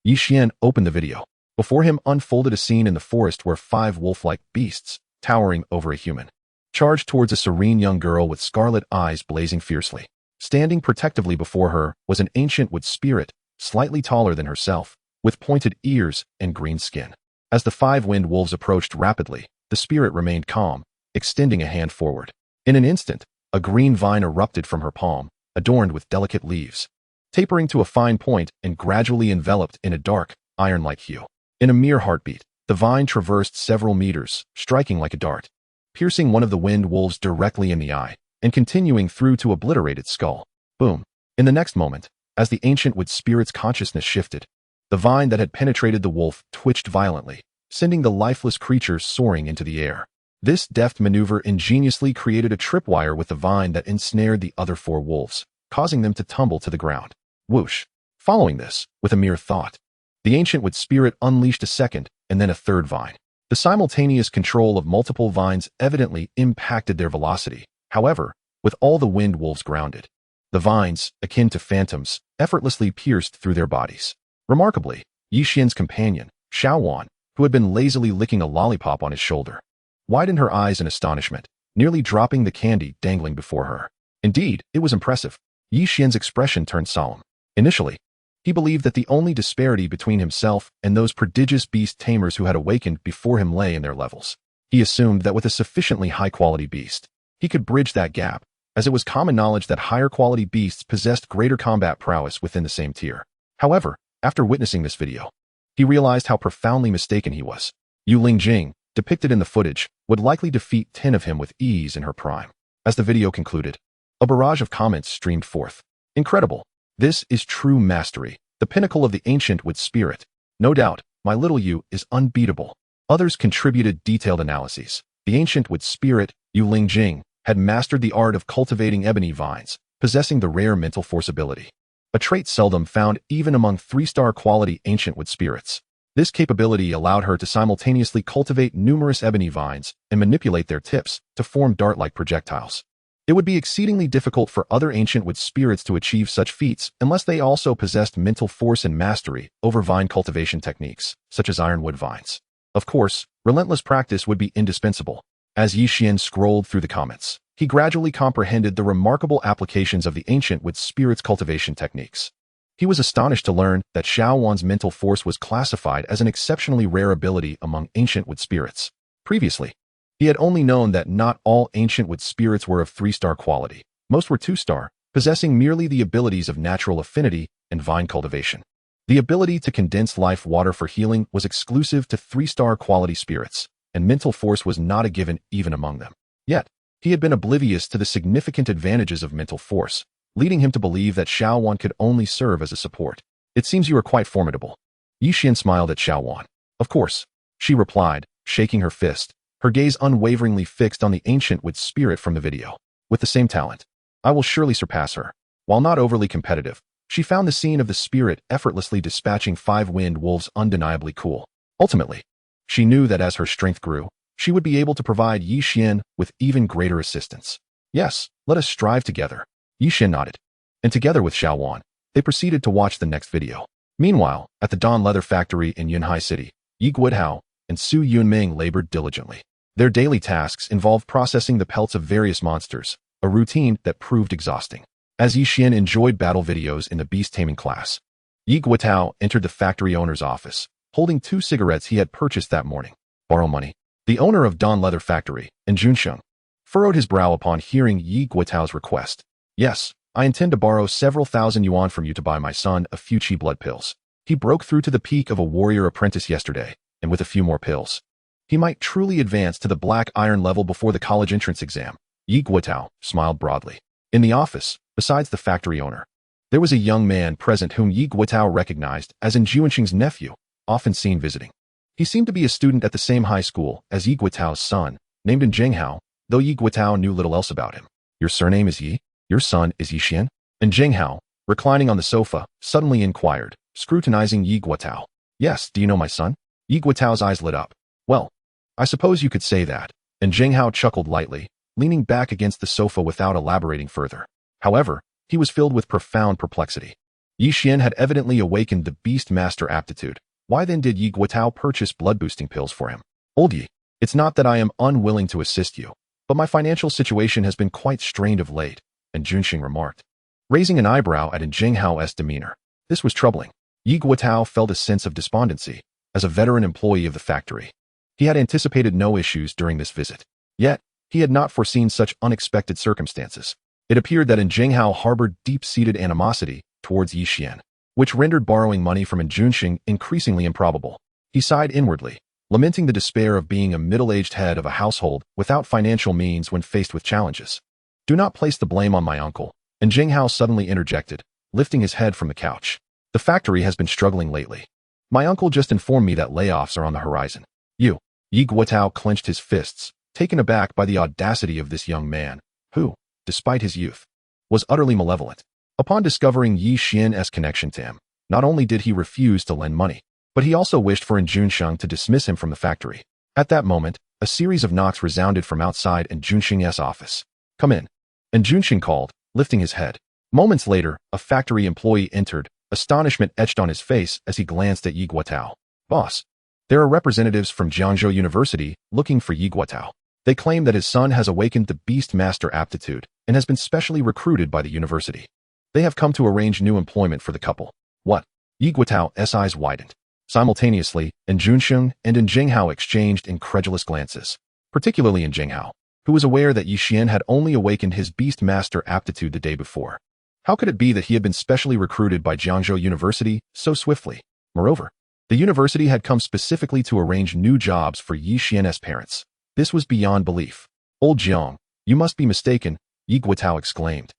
Xuan opened the video. Before him unfolded a scene in the forest where 5 wolf-like beasts, towering over a human, charged towards a serene young girl with scarlet eyes blazing fiercely. Standing protectively before her was an ancient wood spirit, slightly taller than herself, with pointed ears and green skin. As the 5 winged wolves approached rapidly, the spirit remained calm, extending a hand forward. In an instant, a green vine erupted from her palm, adorned with delicate leaves, tapering to a fine point and gradually enveloped in a dark, iron-like hue. In a mere heartbeat, the vine traversed several meters, striking like a dart, piercing one of the winged wolves directly in the eye, and continuing through to obliterate its skull. Boom. In the next moment, as the ancient wood spirit's consciousness shifted, the vine that had penetrated the wolf twitched violently, sending the lifeless creature soaring into the air. This deft maneuver ingeniously created a tripwire with the vine that ensnared the other 4 wolves, causing them to tumble to the ground. Whoosh. Following this, with a mere thought, the ancient wood spirit unleashed a second and then a third vine. The simultaneous control of multiple vines evidently impacted their velocity. However, with all the winged wolves grounded, the vines, akin to phantoms, effortlessly pierced through their bodies. Remarkably, Xuan's companion, Xuan, who had been lazily licking a lollipop on his shoulder, widened her eyes in astonishment, nearly dropping the candy dangling before her. Indeed, it was impressive. Xuan's expression turned solemn. Initially, he believed that the only disparity between himself and those prodigious beast tamers who had awakened before him lay in their levels. He assumed that with a sufficiently high-quality beast, he could bridge that gap, as it was common knowledge that higher-quality beasts possessed greater combat prowess within the same tier. However, after witnessing this video, he realized how profoundly mistaken he was. Yu Lingjing, depicted in the footage, would likely defeat 10 of him with ease in her prime. As the video concluded, a barrage of comments streamed forth. Incredible. This is true mastery, the pinnacle of the ancient wood spirit. No doubt, my little Yu is unbeatable. Others contributed detailed analyses. The ancient wood spirit, Yu Lingjing, had mastered the art of cultivating ebony vines, possessing the rare mental force ability, a trait seldom found even among 3-star quality ancient wood spirits. This capability allowed her to simultaneously cultivate numerous ebony vines and manipulate their tips to form dart-like projectiles. It would be exceedingly difficult for other ancient wood spirits to achieve such feats unless they also possessed mental force and mastery over vine cultivation techniques, such as ironwood vines. Of course, relentless practice would be indispensable. As Yixian scrolled through the comments, he gradually comprehended the remarkable applications of the ancient with spirits cultivation techniques. He was astonished to learn that Xuan's mental force was classified as an exceptionally rare ability among ancient wood spirits. Previously, he had only known that not all ancient wood spirits were of 3-star quality. Most were 2-star, possessing merely the abilities of natural affinity and vine cultivation. The ability to condense life water for healing was exclusive to 3-star quality spirits, and mental force was not a given even among them. Yet, he had been oblivious to the significant advantages of mental force, leading him to believe that Xuan could only serve as a support. It seems you are quite formidable. Yixian smiled at Xuan. Of course, she replied, shaking her fist, her gaze unwaveringly fixed on the ancient with spirit from the video. With the same talent, I will surely surpass her. While not overly competitive, she found the scene of the spirit effortlessly dispatching 5 wind wolves undeniably cool. Ultimately, she knew that as her strength grew, she would be able to provide Yixian with even greater assistance. Yes, let us strive together. Yixian nodded, and together with Xuan, they proceeded to watch the next video. Meanwhile, at the Dawn Leather Factory in Yunhai City, Yi Guohao and Su Yunming labored diligently. Their daily tasks involved processing the pelts of various monsters, a routine that proved exhausting. As Yixian enjoyed battle videos in the Beast Taming class, Yi Guohao entered the factory owner's office, holding 2 cigarettes he had purchased that morning. Borrow money. The owner of Dawn Leather Factory, in Junsheng, furrowed his brow upon hearing Yi Guohao's request. Yes, I intend to borrow several thousand yuan from you to buy my son a few chi blood pills. He broke through to the peak of a warrior apprentice yesterday, and with a few more pills, he might truly advance to the black iron level before the college entrance exam. Yi Guohao smiled broadly. In the office, besides the factory owner, there was a young man present whom Yi Guohao recognized as in Jiwenqing's nephew, often seen visiting. He seemed to be a student at the same high school as Yi Guohao's son, named in Zhenghao, though Yi Guohao knew little else about him. Your surname is Yi? Your son is Yixian? And Zhenghao, reclining on the sofa, suddenly inquired, scrutinizing Yi Guohao. Yes, do you know my son? Yi Guohao's eyes lit up. Well, I suppose you could say that. And Zhenghao chuckled lightly, leaning back against the sofa without elaborating further. However, he was filled with profound perplexity. Yixian had evidently awakened the Beast Master aptitude. Why then did Yi Guohao purchase blood-boosting pills for him? Old Yi, it's not that I am unwilling to assist you, but my financial situation has been quite strained of late, and Junsheng remarked, raising an eyebrow at Zhenghao's demeanor. This was troubling. Yi Guohao felt a sense of despondency. As a veteran employee of the factory, he had anticipated no issues during this visit. Yet, he had not foreseen such unexpected circumstances. It appeared that Zhenghao harbored deep-seated animosity towards Yixian, which rendered borrowing money from Junsheng increasingly improbable. He sighed inwardly, lamenting the despair of being a middle-aged head of a household without financial means when faced with challenges. Do not place the blame on my uncle, and Zhenghao suddenly interjected, lifting his head from the couch. The factory has been struggling lately. My uncle just informed me that layoffs are on the horizon. Yi Guohao clenched his fists, taken aback by the audacity of this young man, who, despite his youth, was utterly malevolent. Upon discovering Yixian's connection to him, not only did he refuse to lend money, but he also wished for Junsheng to dismiss him from the factory. At that moment, a series of knocks resounded from outside Junsheng's office. Come in. And Junsheng called, lifting his head. Moments later, a factory employee entered, astonishment etched on his face as he glanced at Yi Guohao. Boss, there are representatives from Jiangzhou University looking for Yi Guohao. They claim that his son has awakened the Beast Master aptitude and has been specially recruited by the university. They have come to arrange new employment for the couple. What? Yi Guohao's eyes widened. Simultaneously, Junsheng and Zhenghao exchanged incredulous glances, particularly Zhenghao, who was aware that Yixian had only awakened his Beast Master aptitude the day before. How could it be that he had been specially recruited by Jiangzhou University so swiftly? Moreover, the university had come specifically to arrange new jobs for Yixian's parents. This was beyond belief. Old Jiang, you must be mistaken, Yi Guohao exclaimed,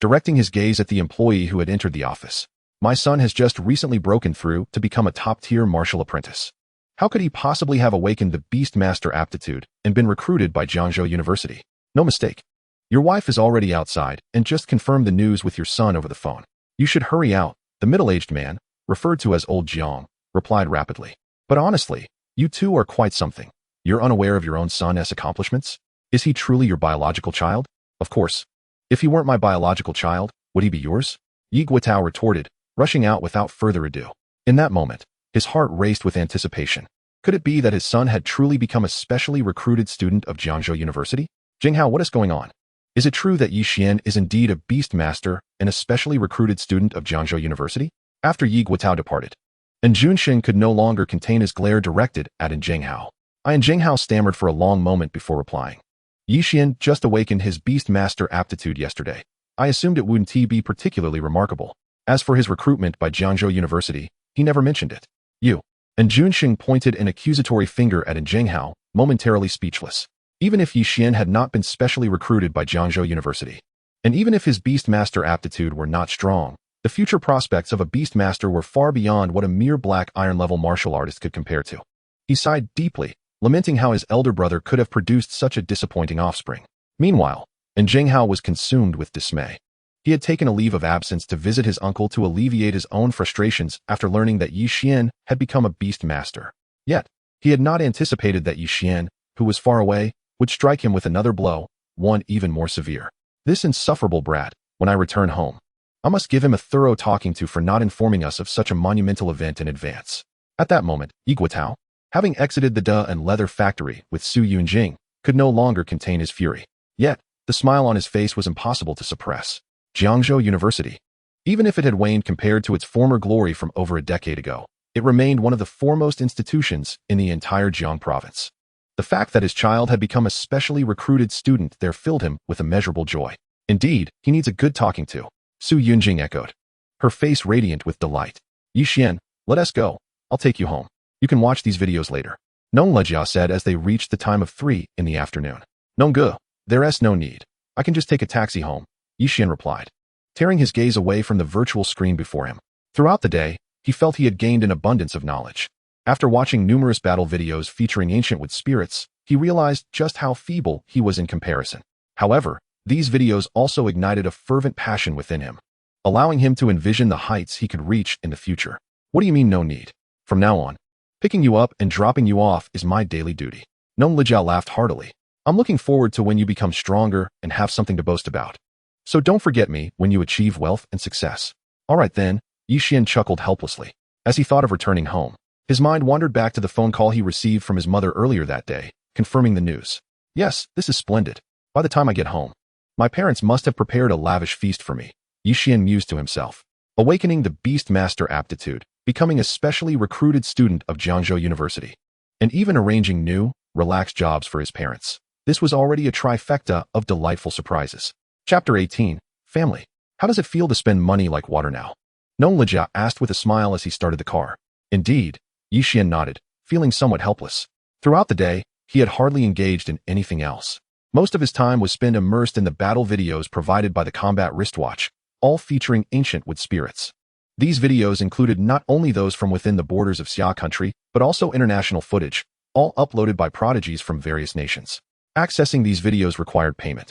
directing his gaze at the employee who had entered the office. My son has just recently broken through to become a top-tier martial apprentice. How could he possibly have awakened the Beast Master aptitude and been recruited by Jiangzhou University? No mistake. Your wife is already outside and just confirmed the news with your son over the phone. You should hurry out, the middle-aged man, referred to as Old Jiang, replied rapidly. But honestly, you two are quite something. You're unaware of your own son's accomplishments? Is he truly your biological child? Of course. If he weren't my biological child, would he be yours? Yi Guohao retorted, rushing out without further ado. In that moment, his heart raced with anticipation. Could it be that his son had truly become a specially recruited student of Jiangzhou University? Jinghao, what is going on? Is it true that Yi Xian is indeed a beast master and a specially recruited student of Jiangzhou University? After Yi Guotao departed, and Junshin could no longer contain his glare directed at Jinghao. Jinghao stammered for a long moment before replying. Yi Xian just awakened his beast master aptitude yesterday. I assumed it wouldn't be particularly remarkable. As for his recruitment by Jiangzhou University, he never mentioned it. You. And Junshin pointed an accusatory finger at Jinghao, momentarily speechless. Even if Yi Xian had not been specially recruited by Jiangzhou University, and even if his beast master aptitude were not strong, the future prospects of a beast master were far beyond what a mere black iron level martial artist could compare to. He sighed deeply, lamenting how his elder brother could have produced such a disappointing offspring. Meanwhile, Jinghao was consumed with dismay. He had taken a leave of absence to visit his uncle to alleviate his own frustrations after learning that Yi Xian had become a beast master. Yet, he had not anticipated that Yi Xian, who was far away, would strike him with another blow, one even more severe. This insufferable brat, when I return home, I must give him a thorough talking to for not informing us of such a monumental event in advance. At that moment, Yi Guotao, having exited the duh and leather factory with Su Yunjing, could no longer contain his fury. Yet, the smile on his face was impossible to suppress. Jiangzhou University. Even if it had waned compared to its former glory from over a decade ago, it remained one of the foremost institutions in the entire Jiang province. The fact that his child had become a specially recruited student there filled him with immeasurable joy. Indeed, he needs a good talking to, Su Yunjing echoed, her face radiant with delight. Yi Xian, let us go. I'll take you home. You can watch these videos later. Nong Lejia said as they reached the time of 3 in the afternoon. Nongge, there's no need. I can just take a taxi home, Yi Xian replied, tearing his gaze away from the virtual screen before him. Throughout the day, he felt he had gained an abundance of knowledge. After watching numerous battle videos featuring ancient wood spirits, he realized just how feeble he was in comparison. However, these videos also ignited a fervent passion within him, allowing him to envision the heights he could reach in the future. What do you mean no need? From now on, picking you up and dropping you off is my daily duty. Nong Lejia laughed heartily. I'm looking forward to when you become stronger and have something to boast about. So don't forget me when you achieve wealth and success. All right then, Yi Xian chuckled helplessly. As he thought of returning home, his mind wandered back to the phone call he received from his mother earlier that day, confirming the news. Yes, this is splendid. By the time I get home, my parents must have prepared a lavish feast for me, Yi Xian mused to himself. Awakening the beast master aptitude, becoming a specially recruited student of Jiangzhou University, and even arranging new, relaxed jobs for his parents. This was already a trifecta of delightful surprises. Chapter 18, Family. How does it feel to spend money like water now? Nong Lejia asked with a smile as he started the car. Indeed, Yi Xian nodded, feeling somewhat helpless. Throughout the day, he had hardly engaged in anything else. Most of his time was spent immersed in the battle videos provided by the combat wristwatch, all featuring ancient wood spirits. These videos included not only those from within the borders of Xia country, but also international footage, all uploaded by prodigies from various nations. Accessing these videos required payment.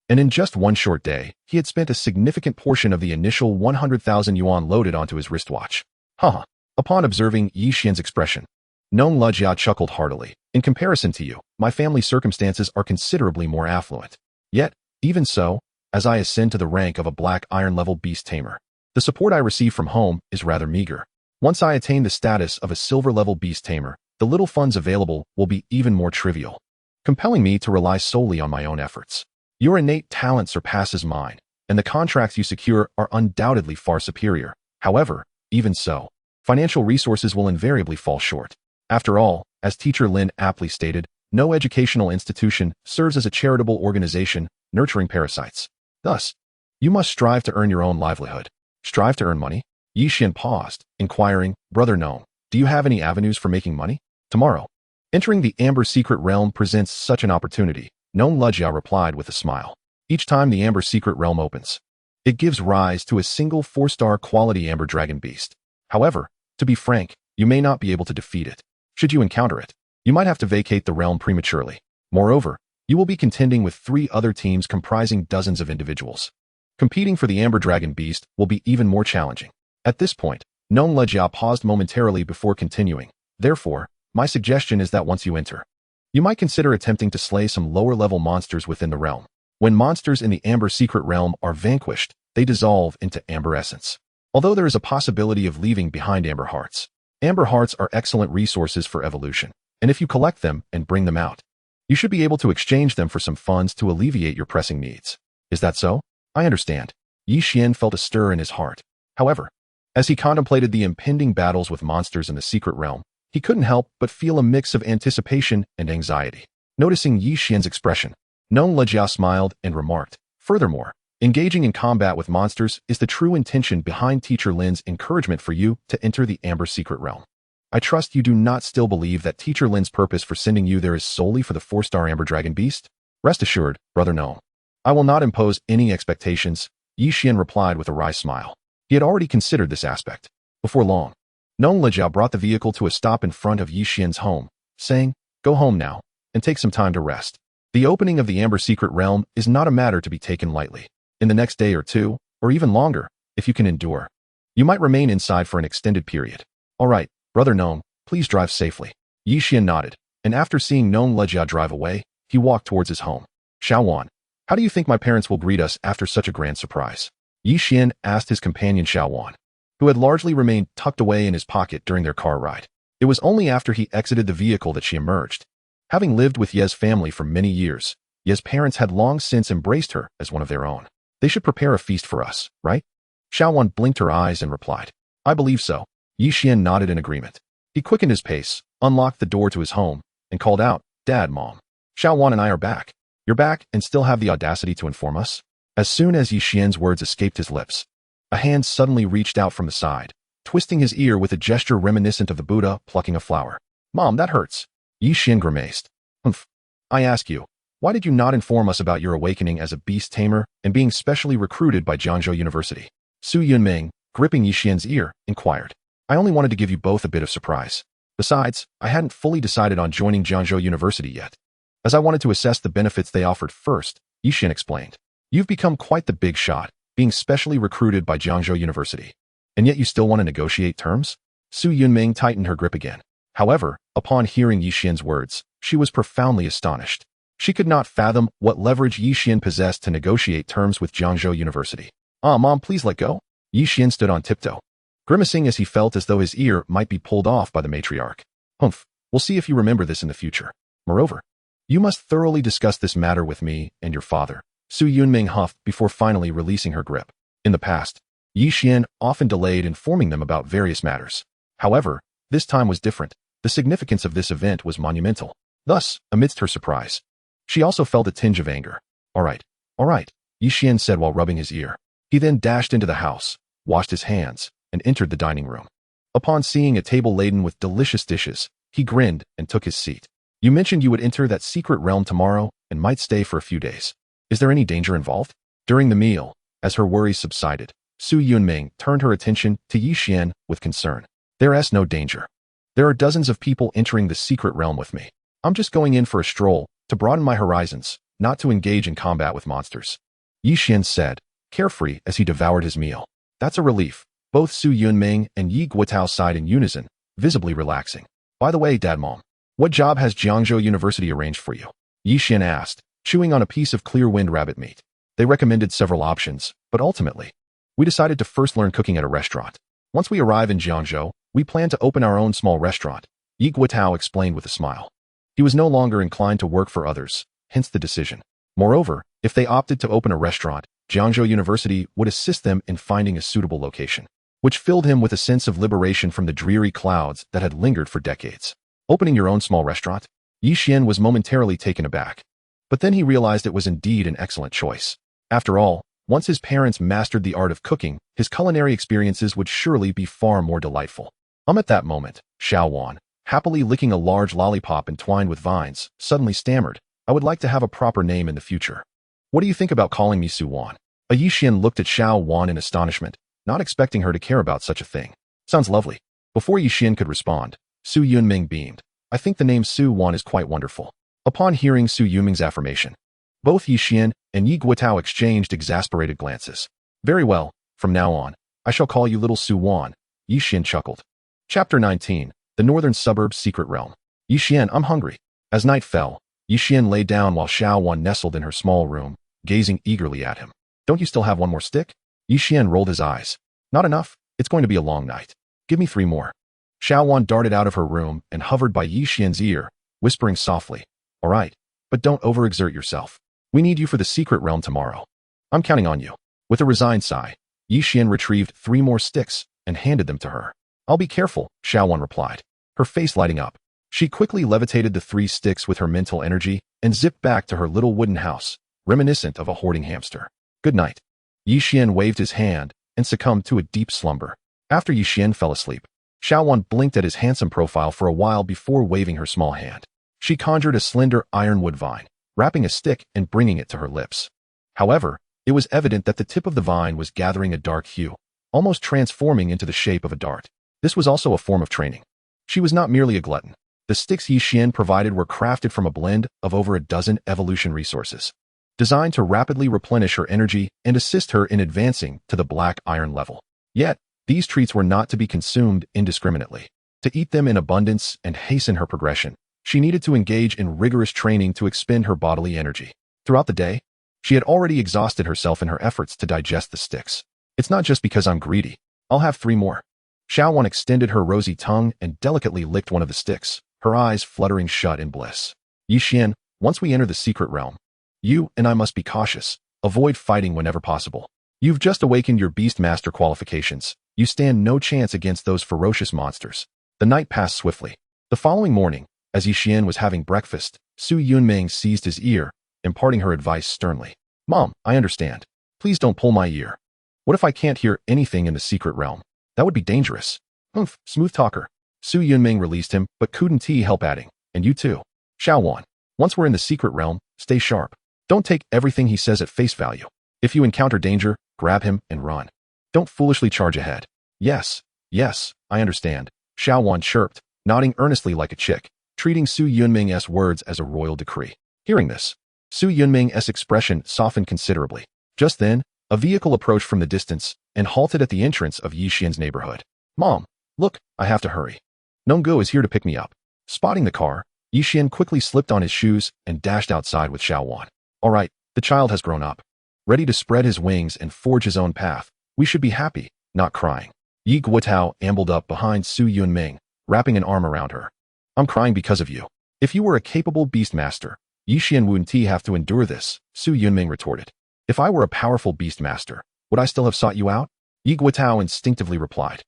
And in just one short day, he had spent a significant portion of the initial 100,000 yuan loaded onto his wristwatch. Haha. Upon observing Yi Xian's expression, Nong Lejia chuckled heartily. In comparison to you, my family circumstances are considerably more affluent. Yet, even so, as I ascend to the rank of a black iron level beast tamer, the support I receive from home is rather meager. Once I attain the status of a silver level beast tamer, the little funds available will be even more trivial, compelling me to rely solely on my own efforts. Your innate talent surpasses mine, and the contracts you secure are undoubtedly far superior. However, even so, financial resources will invariably fall short. After all, as teacher Lin aptly stated, no educational institution serves as a charitable organization nurturing parasites. Thus, you must strive to earn your own livelihood. Strive to earn money? Yi Xian paused, inquiring, Brother Nong, do you have any avenues for making money? Tomorrow. Entering the Amber Secret Realm presents such an opportunity, Nong Lejia replied with a smile. Each time the Amber Secret Realm opens, it gives rise to a single 4-star quality Amber Dragon Beast. However, to be frank, you may not be able to defeat it. Should you encounter it, you might have to vacate the realm prematurely. Moreover, you will be contending with 3 other teams comprising dozens of individuals. Competing for the Amber Dragon Beast will be even more challenging. At this point, Nong Lejia paused momentarily before continuing. Therefore, my suggestion is that once you enter, you might consider attempting to slay some lower-level monsters within the realm. When monsters in the Amber Secret Realm are vanquished, they dissolve into Amber Essence. Although there is a possibility of leaving behind Amber Hearts, Amber Hearts are excellent resources for evolution. and if you collect them and bring them out, you should be able to exchange them for some funds to alleviate your pressing needs. Is that so? I understand. Yi Xian felt a stir in his heart. However, as he contemplated the impending battles with monsters in the secret realm, he couldn't help but feel a mix of anticipation and anxiety. Noticing Yi Xian's expression, Nong Lejia smiled and remarked, "Furthermore, engaging in combat with monsters is the true intention behind Teacher Lin's encouragement for you to enter the Amber Secret Realm. I trust you do not still believe that Teacher Lin's purpose for sending you there is solely for the 4-star Amber Dragon Beast? Rest assured, Brother Nong, I will not impose any expectations," Yi Xian replied with a wry smile. He had already considered this aspect. Before long, Nong Lejia brought the vehicle to a stop in front of Yi Xian's home, saying, "Go home now, and take some time to rest. The opening of the Amber Secret Realm is not a matter to be taken lightly. In the next day or two, or even longer, if you can endure, you might remain inside for an extended period. All right, Brother Nong, please drive safely." Yi Xian nodded, and after seeing Nong Lejia drive away, he walked towards his home. "Xuan, how do you think my parents will greet us after such a grand surprise?" Yi Xian asked his companion Xuan, who had largely remained tucked away in his pocket during their car ride. It was only after he exited the vehicle that she emerged. Having lived with Ye's family for many years, Ye's parents had long since embraced her as one of their own. "They should prepare a feast for us, right?" Xuan blinked her eyes and replied, "I believe so." Yi Xian nodded in agreement. He quickened his pace, unlocked the door to his home, and called out, "Dad, Mom, Xuan and I are back. You're back and still have the audacity to inform us?" As soon as Yi Xian's words escaped his lips, a hand suddenly reached out from the side, twisting his ear with a gesture reminiscent of the Buddha plucking a flower. "Mom, that hurts." Yi Xian grimaced. "Humph. I ask you, why did you not inform us about your awakening as a beast tamer and being specially recruited by Jiangzhou University?" Su Yunming, gripping Yi Xian's ear, inquired. "I only wanted to give you both a bit of surprise. Besides, I hadn't fully decided on joining Jiangzhou University yet, as I wanted to assess the benefits they offered first," Yi Xian explained. "You've become quite the big shot, being specially recruited by Jiangzhou University. And yet you still want to negotiate terms?" Su Yunming tightened her grip again. However, upon hearing Yi Xian's words, she was profoundly astonished. She could not fathom what leverage Yi Xian possessed to negotiate terms with Jiangzhou University. Mom, please let go." Yi Xian stood on tiptoe, grimacing as he felt as though his ear might be pulled off by the matriarch. "Humph, we'll see if you remember this in the future. Moreover, you must thoroughly discuss this matter with me and your father," Su Yunming huffed before finally releasing her grip. In the past, Yi Xian often delayed informing them about various matters. However, this time was different. The significance of this event was monumental. Thus, amidst her surprise, she also felt a tinge of anger. All right, Yi Xian said while rubbing his ear. He then dashed into the house, washed his hands, and entered the dining room. Upon seeing a table laden with delicious dishes, he grinned and took his seat. "You mentioned you would enter that secret realm tomorrow and might stay for a few days. Is there any danger involved?" During the meal, as her worries subsided, Su Yunming turned her attention to Yi Xian with concern. "There is no danger. There are dozens of people entering the secret realm with me. I'm just going in for a stroll, to broaden my horizons, not to engage in combat with monsters," Yi Xian said, carefree as he devoured his meal. "That's a relief." Both Su Yunming and Yi Guotao sighed in unison, visibly relaxing. "By the way, Dad, Mom, what job has Jiangzhou University arranged for you?" Yi Xian asked, chewing on a piece of clear wind rabbit meat. They recommended several options, but ultimately, we decided to first learn cooking at a restaurant. Once we arrive in Jiangzhou, we plan to open our own small restaurant, Yi Guotao explained with a smile. He was no longer inclined to work for others, hence the decision. Moreover, if they opted to open a restaurant, Jiangzhou University would assist them in finding a suitable location, which filled him with a sense of liberation from the dreary clouds that had lingered for decades. Opening your own small restaurant? Yi Xian was momentarily taken aback. But then he realized it was indeed an excellent choice. After all, once his parents mastered the art of cooking, his culinary experiences would surely be far more delightful. At that moment, Xuan, happily licking a large lollipop entwined with vines, suddenly stammered, "I would like to have a proper name in the future. What do you think about calling me Xuan?" Yi Xian looked at Xuan in astonishment, not expecting her to care about such a thing. "Sounds lovely." Before Yi Xian could respond, Su Yunming beamed. "I think the name Xuan is quite wonderful." Upon hearing Su Yunming's affirmation, both Yi Xian and Yi Guotao exchanged exasperated glances. "Very well, from now on, I shall call you Little Xuan," Yi Xian chuckled. Chapter 19, The Northern Suburbs Secret Realm. "Yi Xian, I'm hungry." As night fell, Yi Xian lay down while Xuan nestled in her small room, gazing eagerly at him. "Don't you still have one more stick?" Yi Xian rolled his eyes. "Not enough. It's going to be a long night. Give me 3 more." Xuan darted out of her room and hovered by Yixian's ear, whispering softly, "All right, but don't overexert yourself. We need you for the secret realm tomorrow. I'm counting on you." With a resigned sigh, Yixian retrieved 3 more sticks and handed them to her. "I'll be careful," Xuan replied, her face lighting up. She quickly levitated the 3 sticks with her mental energy and zipped back to her little wooden house, reminiscent of a hoarding hamster. "Good night." Yixian waved his hand and succumbed to a deep slumber. After Yixian fell asleep, Xuan blinked at his handsome profile for a while before waving her small hand. She conjured a slender ironwood vine, wrapping a stick and bringing it to her lips. However, it was evident that the tip of the vine was gathering a dark hue, almost transforming into the shape of a dart. This was also a form of training. She was not merely a glutton. The sticks Yixian provided were crafted from a blend of over a dozen evolution resources, designed to rapidly replenish her energy and assist her in advancing to the black iron level. Yet, these treats were not to be consumed indiscriminately. To eat them in abundance and hasten her progression, she needed to engage in rigorous training to expend her bodily energy. Throughout the day, she had already exhausted herself in her efforts to digest the sticks. "It's not just because I'm greedy. I'll have 3 more. Xuan extended her rosy tongue and delicately licked one of the sticks, her eyes fluttering shut in bliss. "Yixian, once we enter the secret realm, you and I must be cautious. Avoid fighting whenever possible. You've just awakened your Beast Master qualifications. You stand no chance against those ferocious monsters." The night passed swiftly. The following morning, as Yixian was having breakfast, Su Yunming seized his ear, imparting her advice sternly. "Mom, I understand. Please don't pull my ear. What if I can't hear anything in the secret realm? That would be dangerous." "Humph, smooth talker." Su Yunming released him, but couldn't he help adding, "And you too. Xuan, once we're in the secret realm, stay sharp. Don't take everything he says at face value. If you encounter danger, grab him and run. Don't foolishly charge ahead." Yes, I understand," Xuan chirped, nodding earnestly like a chick, treating Su Yunming's words as a royal decree. Hearing this, Su Yunming's expression softened considerably. Just then, a vehicle approached from the distance and halted at the entrance of Yixian's neighborhood. "Mom, look, I have to hurry. Nongguo is here to pick me up." Spotting the car, Yixian quickly slipped on his shoes and dashed outside with Xuan. "All right, the child has grown up. Ready to spread his wings and forge his own path. We should be happy, not crying." Yi Guotao ambled up behind Su Yunming, wrapping an arm around her. "I'm crying because of you. If you were a capable beast master, Yixian wouldn't have to endure this," Su Yunming retorted. "If I were a powerful beast master, would I still have sought you out?" Yi Guotao instinctively replied.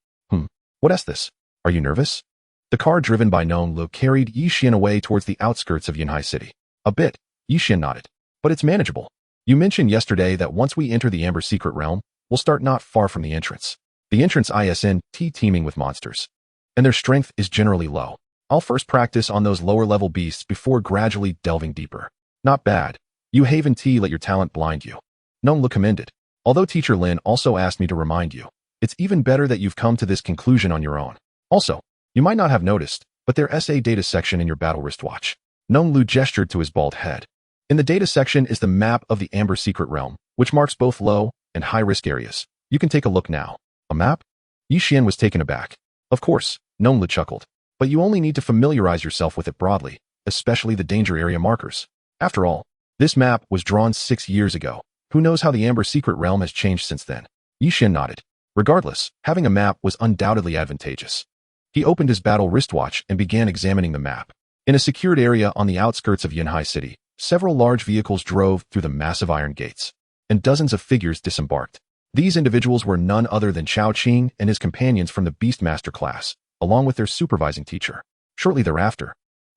What is this? Are you nervous?" The car driven by Nong Lu carried Yixian away towards the outskirts of Yunhai City. "A bit," Yixian nodded. "But it's manageable. You mentioned yesterday that once we enter the Amber Secret Realm, we'll start not far from the entrance. The entrance isn't teeming with monsters, and their strength is generally low. I'll first practice on those lower-level beasts before gradually delving deeper." "Not bad. You haven't let your talent blind you," Nong Lu commended. "Although Teacher Lin also asked me to remind you, it's even better that you've come to this conclusion on your own. Also, you might not have noticed, but there's a data section in your battle wristwatch." Nong Lu gestured to his bald head. In the data section is the map of the Amber Secret Realm, which marks both low and high-risk areas. You can take a look now. "A map?" Yixian was taken aback. "Of course," Nong Lu chuckled. "But you only need to familiarize yourself with it broadly, especially the danger area markers. After all, this map was drawn 6 years ago. Who knows how the Amber Secret Realm has changed since then?" Yixian nodded. Regardless, having a map was undoubtedly advantageous. He opened his battle wristwatch and began examining the map. In a secured area on the outskirts of Yunhai City, several large vehicles drove through the massive iron gates, and dozens of figures disembarked. These individuals were none other than Chao Qing and his companions from the Beastmaster class, along with their supervising teacher. Shortly thereafter,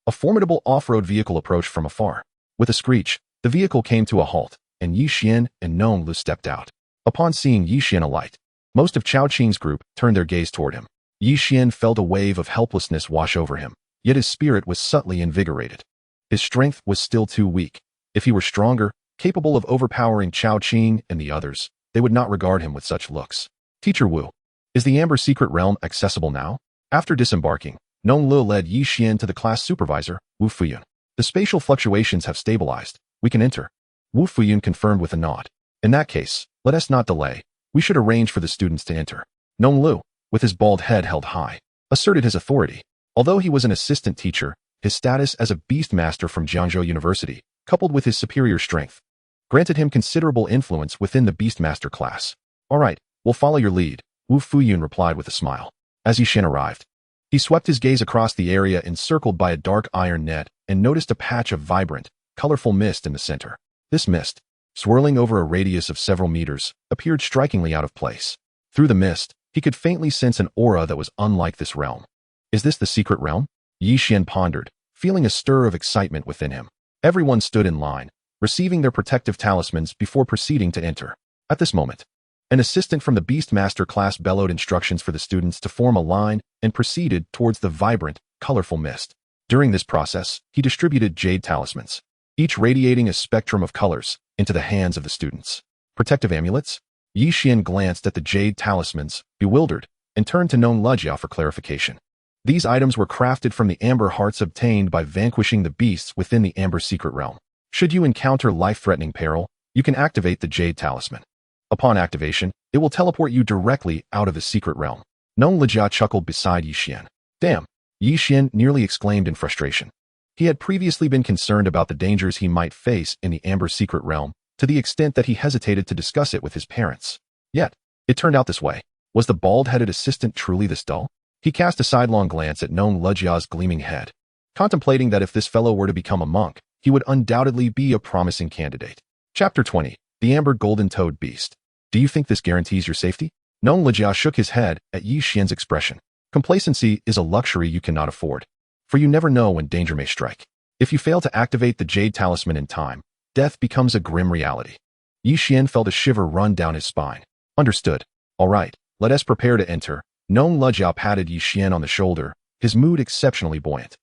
a formidable off-road vehicle approached from afar. With a screech, the vehicle came to a halt, and Yixian and Nong Lu stepped out. Upon seeing Yixian alight, most of Chao Qing's group turned their gaze toward him. Yixian felt a wave of helplessness wash over him, yet his spirit was subtly invigorated. His strength was still too weak. If he were stronger, capable of overpowering Chao Qing and the others, they would not regard him with such looks. "Teacher Wu, is the Amber Secret Realm accessible now?" After disembarking, Nong Lu led Yixian to the class supervisor, Wu Fuyun. "The spatial fluctuations have stabilized. We can enter." Wu Fuyun confirmed with a nod. "In that case, let us not delay. We should arrange for the students to enter." Nong Lu, with his bald head held high, asserted his authority. Although he was an assistant teacher, his status as a beast master from Jiangzhou University, coupled with his superior strength, granted him considerable influence within the Beastmaster class. "All right, we'll follow your lead," Wu Fuyun replied with a smile. As Yixian arrived, He swept his gaze across the area encircled by a dark iron net and noticed a patch of vibrant, colorful mist in the center. This mist, swirling over a radius of several meters, appeared strikingly out of place. Through the mist, he could faintly sense an aura that was unlike this realm. Is this the secret realm? Yi Xian pondered, feeling a stir of excitement within him. Everyone stood in line, receiving their protective talismans before proceeding to enter. At this moment, an assistant from the Beastmaster class bellowed instructions for the students to form a line and proceeded towards the vibrant, colorful mist. During this process, he distributed jade talismans, each radiating a spectrum of colors, into the hands of the students. Protective amulets? Yi Xian glanced at the jade talismans, bewildered, and turned to Nong Lejia for clarification. These items were crafted from the amber hearts obtained by vanquishing the beasts within the amber secret realm. Should you encounter life-threatening peril, you can activate the jade talisman. Upon activation, it will teleport you directly out of the secret realm. Nong Lejia chuckled beside Yi Xian. Damn! Yi Xian nearly exclaimed in frustration. He had previously been concerned about the dangers he might face in the amber secret realm, to the extent that he hesitated to discuss it with his parents. Yet, it turned out this way. Was the bald-headed assistant truly this dull? He cast a sidelong glance at Nong Lejia's gleaming head, contemplating that if this fellow were to become a monk, he would undoubtedly be a promising candidate. Chapter 20. The Amber Golden-Toed Beast. Do you think this guarantees your safety? Nong Lejia shook his head at Yi Xian's expression. Complacency is a luxury you cannot afford, for you never know when danger may strike. If you fail to activate the jade talisman in time, death becomes a grim reality. Yi Xian felt a shiver run down his spine. Understood. All right, let us prepare to enter. Nong Lejia patted Yi Xian on the shoulder, his mood exceptionally buoyant,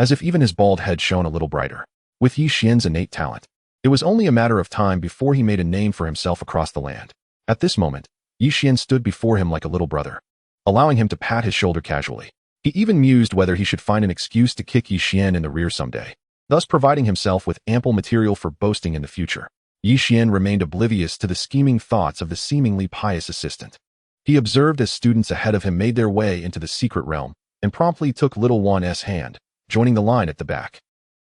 as if even his bald head shone a little brighter. With Yi Xian's innate talent, it was only a matter of time before he made a name for himself across the land. At this moment, Yi Xian stood before him like a little brother, allowing him to pat his shoulder casually. He even mused whether he should find an excuse to kick Yi Xian in the rear someday, thus providing himself with ample material for boasting in the future. Yi Xian remained oblivious to the scheming thoughts of the seemingly pious assistant. He observed as students ahead of him made their way into the secret realm, and promptly took little Juan's hand, joining the line at the back.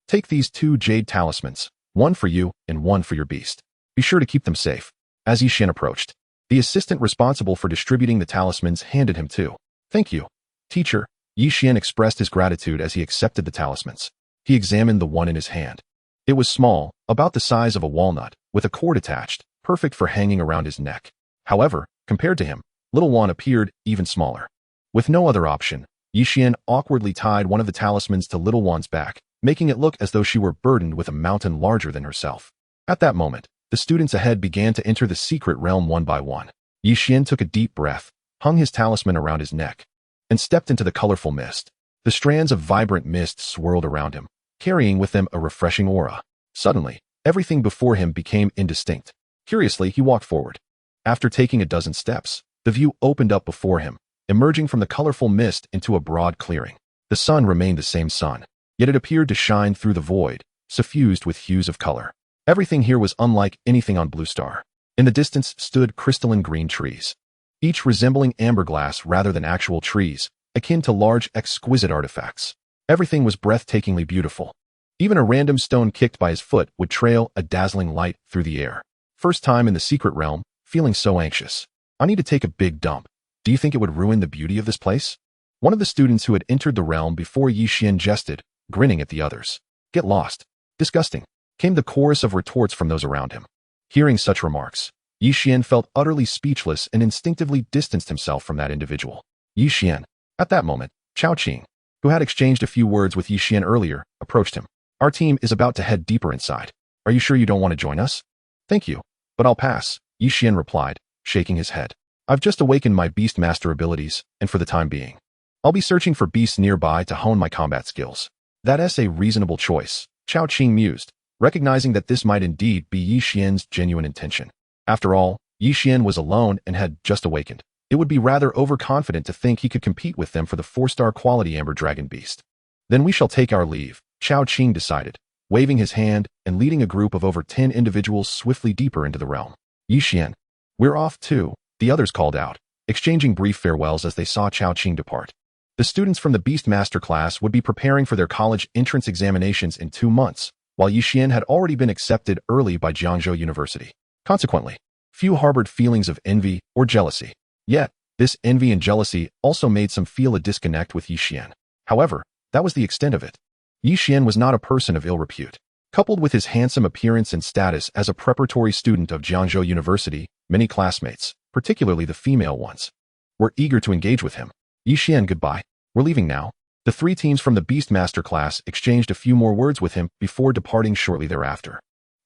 Take these 2 jade talismans, one for you and one for your beast. Be sure to keep them safe. As Yi Xian approached, the assistant responsible for distributing the talismans handed him 2. Thank you, teacher. Yi Xian expressed his gratitude as he accepted the talismans. He examined the one in his hand. It was small, about the size of a walnut, with a cord attached, perfect for hanging around his neck. However, compared to him, little Juan appeared even smaller. With no other option, Yi Xian awkwardly tied one of the talismans to little Juan's back, making it look as though she were burdened with a mountain larger than herself. At that moment, the students ahead began to enter the secret realm one by one. Yi Xian took a deep breath, hung his talisman around his neck, and stepped into the colorful mist. The strands of vibrant mist swirled around him, carrying with them a refreshing aura. Suddenly, everything before him became indistinct. Curiously, he walked forward. After taking a dozen steps, the view opened up before him, emerging from the colorful mist into a broad clearing. The sun remained the same sun, yet it appeared to shine through the void, suffused with hues of color. Everything here was unlike anything on Blue Star. In the distance stood crystalline green trees, each resembling amberglass rather than actual trees, akin to large, exquisite artifacts. Everything was breathtakingly beautiful. Even a random stone kicked by his foot would trail a dazzling light through the air. First time in the secret realm, feeling so anxious. I need to take a big dump. Do you think it would ruin the beauty of this place? One of the students who had entered the realm before Yi Xian jested, grinning at the others. Get lost. Disgusting. Came the chorus of retorts from those around him. Hearing such remarks, Yi Xian felt utterly speechless and instinctively distanced himself from that individual. Yi Xian. At that moment, Chao Qing, who had exchanged a few words with Yi Xian earlier, approached him. Our team is about to head deeper inside. Are you sure you don't want to join us? Thank you, but I'll pass, Yi Xian replied, shaking his head. I've just awakened my Beastmaster abilities, and for the time being, I'll be searching for beasts nearby to hone my combat skills. That's a reasonable choice, Chao Qing mused, recognizing that this might indeed be Yi Xian's genuine intention. After all, Yi Xian was alone and had just awakened. It would be rather overconfident to think he could compete with them for the 4-star quality Amber Dragon Beast. Then we shall take our leave, Chao Qing decided, waving his hand and leading a group of over 10 individuals swiftly deeper into the realm. Yi Xian. We're off too, the others called out, exchanging brief farewells as they saw Chao Qing depart. The students from the Beastmaster class would be preparing for their college entrance examinations in 2 months, while Yi Xian had already been accepted early by Jiangzhou University. Consequently, few harbored feelings of envy or jealousy. Yet, This envy and jealousy also made some feel a disconnect with Yixian. However, that was the extent of it. Yixian was not a person of ill repute. Coupled with his handsome appearance and status as a preparatory student of Jiangzhou University, many classmates, particularly the female ones, were eager to engage with him. Yixian, goodbye. We're leaving now. The three teams from the Beastmaster class exchanged a few more words with him before departing shortly thereafter.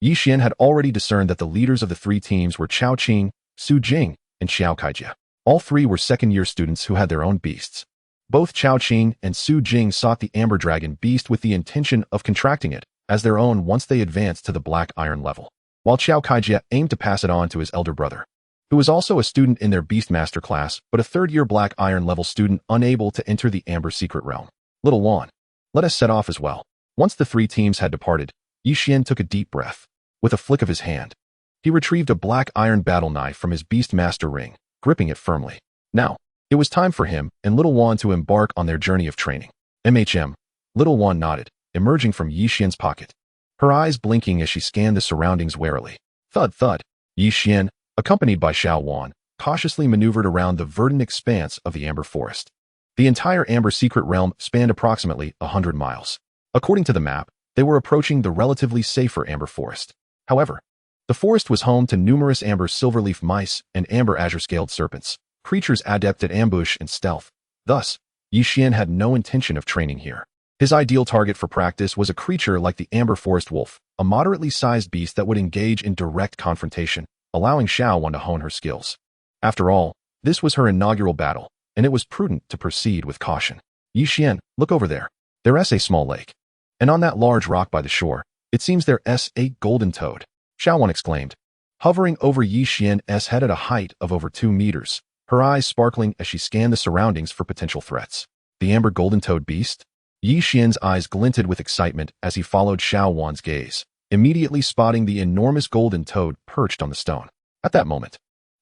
Yixian had already discerned that the leaders of the three teams were Chao Qing, Su Jing, and Xiao Kaijia. All three were second-year students who had their own beasts. Both Chao Qing and Su Jing sought the Amber Dragon beast with the intention of contracting it as their own once they advanced to the Black Iron level, while Xiao Kaijia aimed to pass it on to his elder brother, who was also a student in their Beastmaster class but a third-year Black Iron level student unable to enter the Amber Secret Realm. Little Xuan, let us set off as well. Once the three teams had departed, Yixian took a deep breath. With a flick of his hand, he retrieved a black iron battle knife from his Beastmaster ring, gripping it firmly. Now, it was time for him and Little Xuan to embark on their journey of training. Little Xuan nodded, emerging from Yixian's pocket, her eyes blinking as she scanned the surroundings warily. Thud thud. Yixian, accompanied by Xiao Wan, cautiously maneuvered around the verdant expanse of the Amber Forest. The entire Amber Secret Realm spanned approximately 100 miles. According to the map, they were approaching the relatively safer Amber Forest. However, the forest was home to numerous amber silverleaf mice and amber azure-scaled serpents, creatures adept at ambush and stealth. Thus, Yixian had no intention of training here. His ideal target for practice was a creature like the amber forest wolf, a moderately sized beast that would engage in direct confrontation, allowing Xiao Wan to hone her skills. After all, this was her inaugural battle, and it was prudent to proceed with caution. Yixian, look over there. There's a small lake. And on that large rock by the shore, it seems there's a golden toad, Xiao Wan exclaimed, hovering over Yixian's head at a height of over 2 meters, her eyes sparkling as she scanned the surroundings for potential threats. The amber golden toad beast? Yixian's eyes glinted with excitement as he followed Xiao Wan's gaze, immediately spotting the enormous golden toad perched on the stone. At that moment,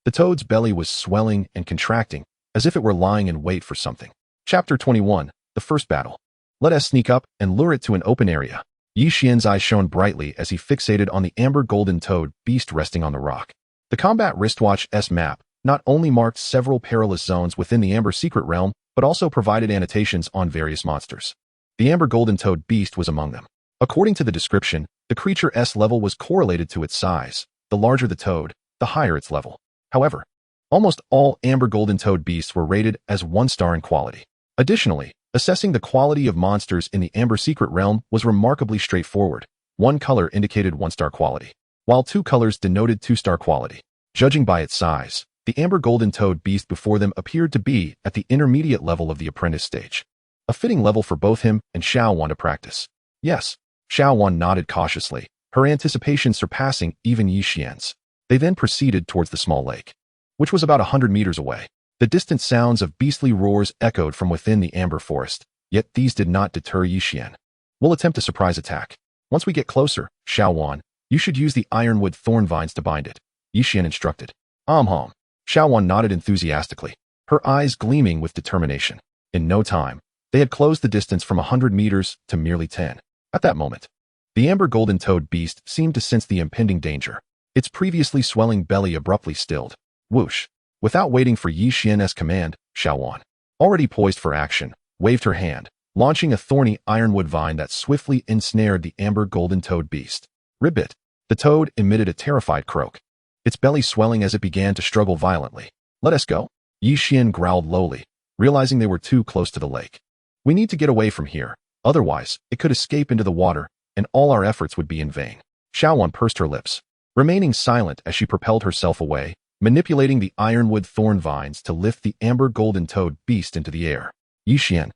the toad's belly was swelling and contracting, as if it were lying in wait for something. Chapter 21, The First Battle. Let us sneak up and lure it to an open area. Yixian's eyes shone brightly as he fixated on the amber golden toad beast resting on the rock. The combat wristwatch's map not only marked several perilous zones within the Amber Secret Realm, but also provided annotations on various monsters. The amber golden toad beast was among them. According to the description, the creature's level was correlated to its size. The larger the toad, the higher its level. However, almost all amber golden toad beasts were rated as 1-star in quality. Additionally, assessing the quality of monsters in the Amber Secret Realm was remarkably straightforward. One color indicated 1-star quality, while 2 colors denoted 2-star quality. Judging by its size, the amber golden toad beast before them appeared to be at the intermediate level of the apprentice stage, a fitting level for both him and Xiao Wan to practice. Yes, Xiao Wan nodded cautiously, her anticipation surpassing even Yixian's. They then proceeded towards the small lake, which was about 100 meters away. The distant sounds of beastly roars echoed from within the amber forest, yet these did not deter Yixian. We'll attempt a surprise attack. Once we get closer, Xiao Wan, you should use the ironwood thorn vines to bind it, Yixian instructed. Hom. Xiao Wan nodded enthusiastically, her eyes gleaming with determination. In no time, they had closed the distance from 100 meters to merely 10. At that moment, the amber golden toad beast seemed to sense the impending danger. Its previously swelling belly abruptly stilled. Whoosh. Without waiting for Yixian's command, Xiao Wan, already poised for action, waved her hand, launching a thorny ironwood vine that swiftly ensnared the amber golden toad beast. Ribbit. The toad emitted a terrified croak, its belly swelling as it began to struggle violently. Let us go. Yixian growled lowly, realizing they were too close to the lake. We need to get away from here, otherwise it could escape into the water, and all our efforts would be in vain. Xiao Wan pursed her lips, remaining silent as she propelled herself away, manipulating the ironwood thorn vines to lift the amber golden toad beast into the air. Yixian,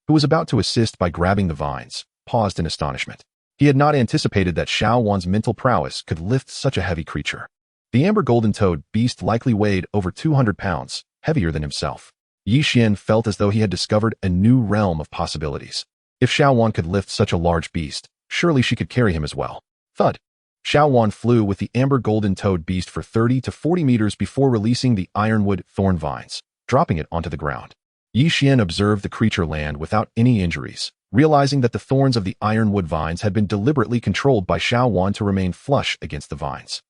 who was about to assist by grabbing the vines, paused in astonishment. He had not anticipated that Xiao Wan's mental prowess could lift such a heavy creature. The amber golden toad beast likely weighed over 200 pounds, heavier than himself. Yixian felt as though he had discovered a new realm of possibilities. If Xiao Wan could lift such a large beast, surely she could carry him as well. Thud. Xiao Wan flew with the amber golden toad beast for 30 to 40 meters before releasing the ironwood thorn vines, dropping it onto the ground. Yixian observed the creature land without any injuries, realizing that the thorns of the ironwood vines had been deliberately controlled by Xiao Wan to remain flush against the vines.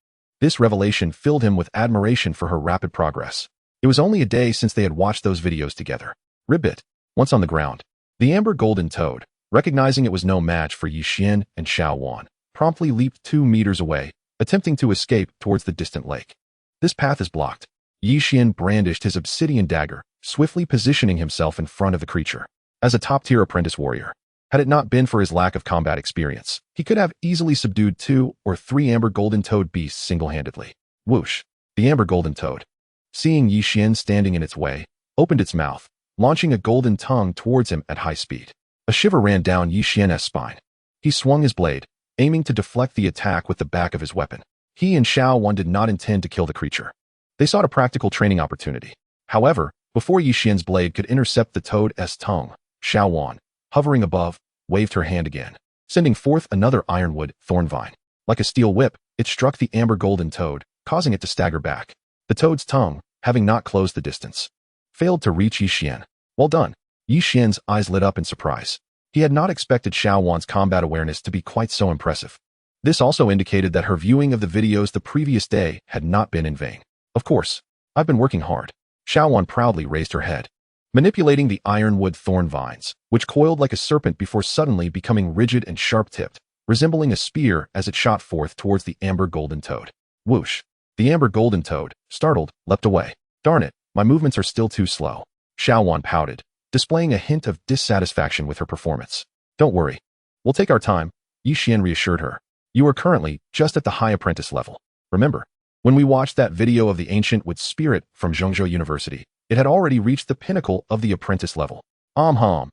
This revelation filled him with admiration for her rapid progress. It was only a day since they had watched those videos together. Ribbit. Once on the ground, the amber golden toad, recognizing it was no match for Yixian and Xuan, promptly leaped 2 meters away, attempting to escape towards the distant lake. This path is blocked. Yixian brandished his obsidian dagger, swiftly positioning himself in front of the creature. As a top-tier apprentice warrior, had it not been for his lack of combat experience, he could have easily subdued 2 or 3 amber golden toad beasts single-handedly. Whoosh! The amber golden toad, seeing Yixian standing in its way, opened its mouth, launching a golden tongue towards him at high speed. A shiver ran down Yixian's spine. He swung his blade, aiming to deflect the attack with the back of his weapon. He and Xuan did not intend to kill the creature. They sought a practical training opportunity. However, before Yixian's blade could intercept the toad's tongue, Xuan, hovering above, waved her hand again, sending forth another ironwood thorn vine. Like a steel whip, it struck the amber golden toad, causing it to stagger back. The toad's tongue, having not closed the distance, failed to reach Yixian. Well done. Yixian's eyes lit up in surprise. He had not expected Xuan's combat awareness to be quite so impressive. This also indicated that her viewing of the videos the previous day had not been in vain. Of course, I've been working hard. Xuan proudly raised her head, manipulating the ironwood thorn vines, which coiled like a serpent before suddenly becoming rigid and sharp-tipped, resembling a spear as it shot forth towards the amber golden toad. Whoosh! The amber golden toad, startled, leapt away. Darn it, my movements are still too slow. Xuan pouted, displaying a hint of dissatisfaction with her performance. Don't worry. We'll take our time, Yixian reassured her. You are currently just at the high apprentice level. Remember, when we watched that video of the ancient wood spirit from Zhengzhou University, it had already reached the pinnacle of the apprentice level. Xuan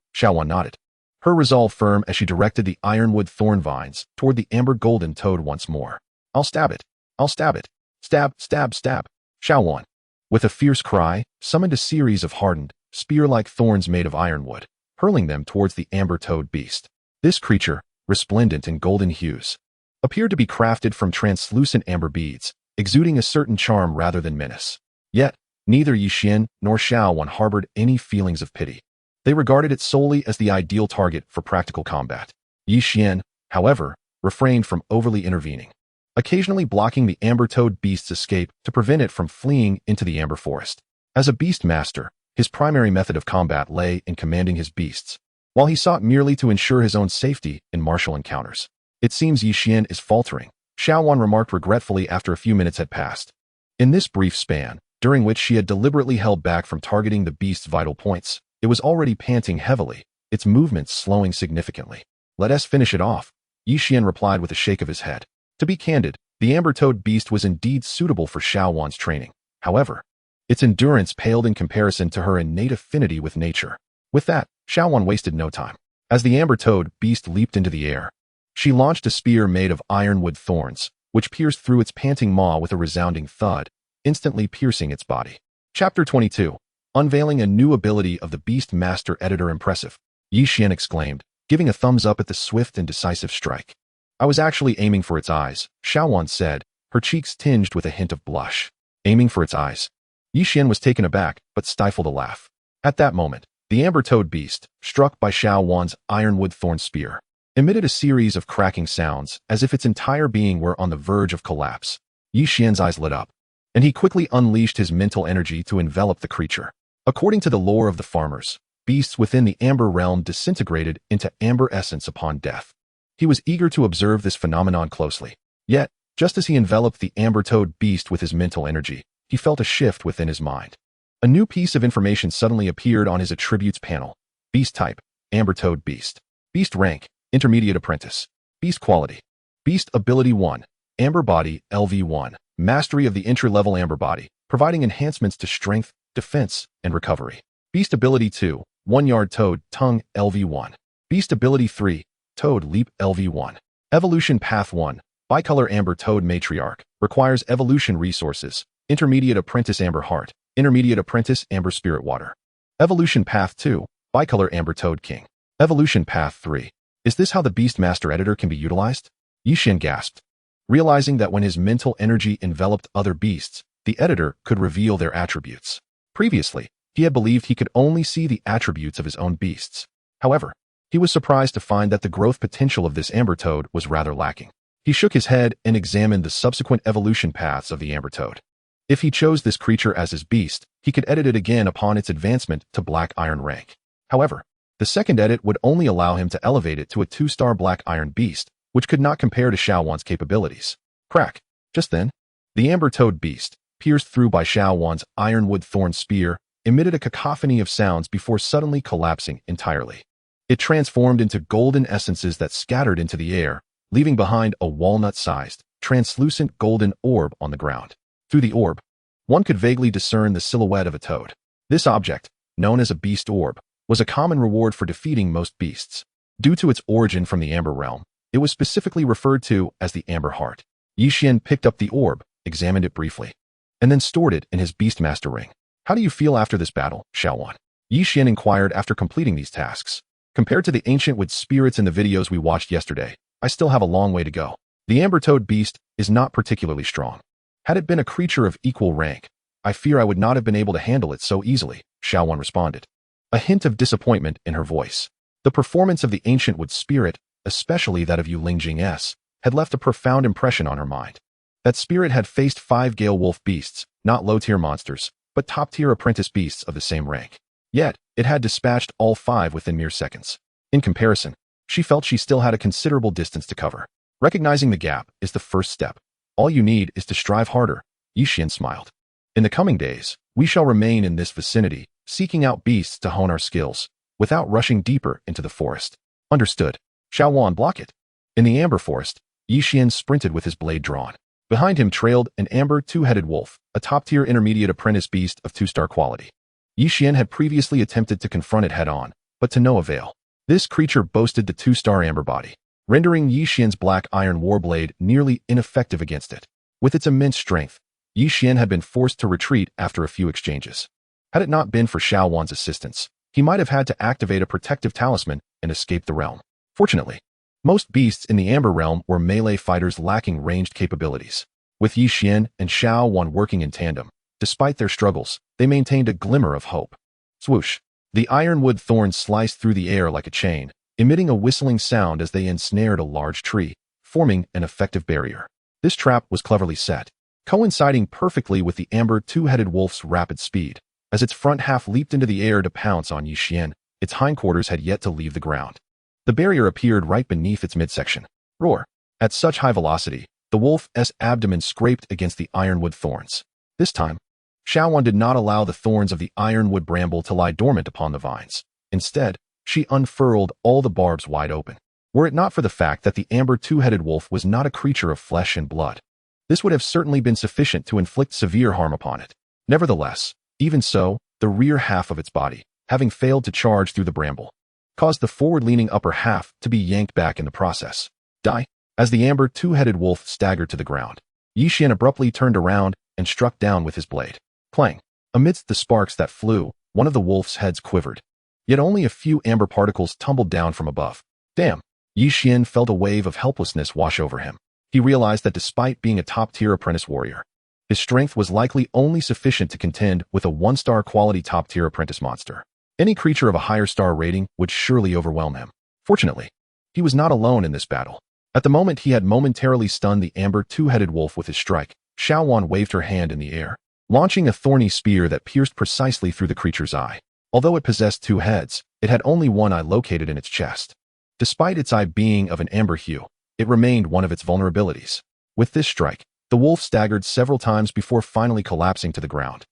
nodded, her resolve firm as she directed the ironwood thorn vines toward the amber golden toad once more. I'll stab it. I'll stab it. Stab, stab, stab. Xuan, with a fierce cry, summoned a series of hardened, spear-like thorns made of ironwood, hurling them towards the amber toad beast. This creature, resplendent in golden hues, appeared to be crafted from translucent amber beads, exuding a certain charm rather than menace. Yet, neither Yixian nor Xuan harbored any feelings of pity. They regarded it solely as the ideal target for practical combat. Yixian, however, refrained from overly intervening, occasionally blocking the amber toad beast's escape to prevent it from fleeing into the amber forest. As a beast master, his primary method of combat lay in commanding his beasts, while he sought merely to ensure his own safety in martial encounters. It seems Yixian is faltering, Xuan remarked regretfully after a few minutes had passed. In this brief span, during which she had deliberately held back from targeting the beast's vital points, it was already panting heavily, its movements slowing significantly. Let us finish it off, Yixian replied with a shake of his head. To be candid, the amber toad beast was indeed suitable for Xuan's training. However, its endurance paled in comparison to her innate affinity with nature. With that, Xuan wasted no time. As the amber toad beast leaped into the air, she launched a spear made of ironwood thorns, which pierced through its panting maw with a resounding thud, instantly piercing its body. Chapter 22. Unveiling a new ability of the Beast Master Editor impressive, Yixian exclaimed, giving a thumbs up at the swift and decisive strike. I was actually aiming for its eyes, Xuan said, her cheeks tinged with a hint of blush. Aiming for its eyes. Yixian was taken aback, but stifled a laugh. At that moment, the amber toad beast, struck by Xuan's ironwood thorn spear, emitted a series of cracking sounds as if its entire being were on the verge of collapse. Yixian's eyes lit up, and he quickly unleashed his mental energy to envelop the creature. According to the lore of the farmers, beasts within the amber realm disintegrated into amber essence upon death. He was eager to observe this phenomenon closely. Yet, just as he enveloped the amber toad beast with his mental energy, he felt a shift within his mind. A new piece of information suddenly appeared on his attributes panel. Beast type, amber toad beast. Beast rank, intermediate apprentice. Beast quality. Beast ability 1, amber body, LV1. Mastery of the entry-level amber body, providing enhancements to strength, defense, and recovery. Beast ability 2, 1-yard toad, tongue, LV1. Beast ability 3, toad leap, LV1. Evolution path 1, bicolor amber toad matriarch, requires evolution resources. Intermediate apprentice amber heart, intermediate apprentice amber spirit water. Evolution path 2, bicolor amber toad king. Evolution path 3. Is this how the Beast Master Editor can be utilized? Yixian gasped, realizing that when his mental energy enveloped other beasts, the editor could reveal their attributes. Previously, he had believed he could only see the attributes of his own beasts. However, he was surprised to find that the growth potential of this amber toad was rather lacking. He shook his head and examined the subsequent evolution paths of the amber toad. If he chose this creature as his beast, he could edit it again upon its advancement to Black Iron rank. However, the second edit would only allow him to elevate it to a 2-star Black Iron beast, which could not compare to Xuan's capabilities. Crack. Just then, the amber-toed beast, pierced through by Xuan's ironwood thorn spear, emitted a cacophony of sounds before suddenly collapsing entirely. It transformed into golden essences that scattered into the air, leaving behind a walnut-sized, translucent golden orb on the ground. Through the orb, one could vaguely discern the silhouette of a toad. This object, known as a beast orb, was a common reward for defeating most beasts. Due to its origin from the Amber Realm, it was specifically referred to as the Amber Heart. Yixian picked up the orb, examined it briefly, and then stored it in his Beastmaster ring. How do you feel after this battle, Xuan? Yixian inquired after completing these tasks. Compared to the ancient wood spirits in the videos we watched yesterday, I still have a long way to go. The amber-toed beast is not particularly strong. Had it been a creature of equal rank, I fear I would not have been able to handle it so easily, Xuan responded, a hint of disappointment in her voice. The performance of the ancient wood spirit, especially that of Yu Lingjing's, had left a profound impression on her mind. That spirit had faced 5 Gale Wolf beasts, not low-tier monsters, but top-tier apprentice beasts of the same rank. Yet, it had dispatched all 5 within mere seconds. In comparison, she felt she still had a considerable distance to cover. Recognizing the gap is the first step. All you need is to strive harder, Yixian smiled. In the coming days, we shall remain in this vicinity, seeking out beasts to hone our skills, without rushing deeper into the forest. Understood. Xuan, block it. In the amber forest, Yixian sprinted with his blade drawn. Behind him trailed an amber 2-headed wolf, a top-tier intermediate apprentice beast of 2-star quality. Yixian had previously attempted to confront it head-on, but to no avail. This creature boasted the 2-star amber body, rendering Yixian's Black Iron Warblade nearly ineffective against it. With its immense strength, Yixian had been forced to retreat after a few exchanges. Had it not been for Xuan's assistance, he might have had to activate a protective talisman and escape the realm. Fortunately, most beasts in the Amber Realm were melee fighters lacking ranged capabilities. With Yixian and Xuan working in tandem, despite their struggles, they maintained a glimmer of hope. Swoosh! The ironwood thorns sliced through the air like a chain, emitting a whistling sound as they ensnared a large tree, forming an effective barrier. This trap was cleverly set, coinciding perfectly with the amber 2-headed wolf's rapid speed. As its front half leaped into the air to pounce on Yixian, its hindquarters had yet to leave the ground. The barrier appeared right beneath its midsection. Roar! At such high velocity, the wolf's abdomen scraped against the ironwood thorns. This time, Xuan did not allow the thorns of the ironwood bramble to lie dormant upon the vines. Instead, she unfurled all the barbs wide open. Were it not for the fact that the amber 2-headed wolf was not a creature of flesh and blood, this would have certainly been sufficient to inflict severe harm upon it. Nevertheless, even so, the rear half of its body, having failed to charge through the bramble, caused the forward-leaning upper half to be yanked back in the process. Die! As the amber 2-headed wolf staggered to the ground, Yixian abruptly turned around and struck down with his blade. Clang! Amidst the sparks that flew, one of the wolf's heads quivered. Yet only a few amber particles tumbled down from above. Damn! Yixian felt a wave of helplessness wash over him. He realized that despite being a top-tier apprentice warrior, his strength was likely only sufficient to contend with a 1-star quality top-tier apprentice monster. Any creature of a higher star rating would surely overwhelm him. Fortunately, he was not alone in this battle. At the moment he had momentarily stunned the amber 2-headed wolf with his strike, Xuan waved her hand in the air, launching a thorny spear that pierced precisely through the creature's eye. Although it possessed 2 heads, it had only one eye located in its chest. Despite its eye being of an amber hue, it remained one of its vulnerabilities. With this strike, the wolf staggered several times before finally collapsing to the ground,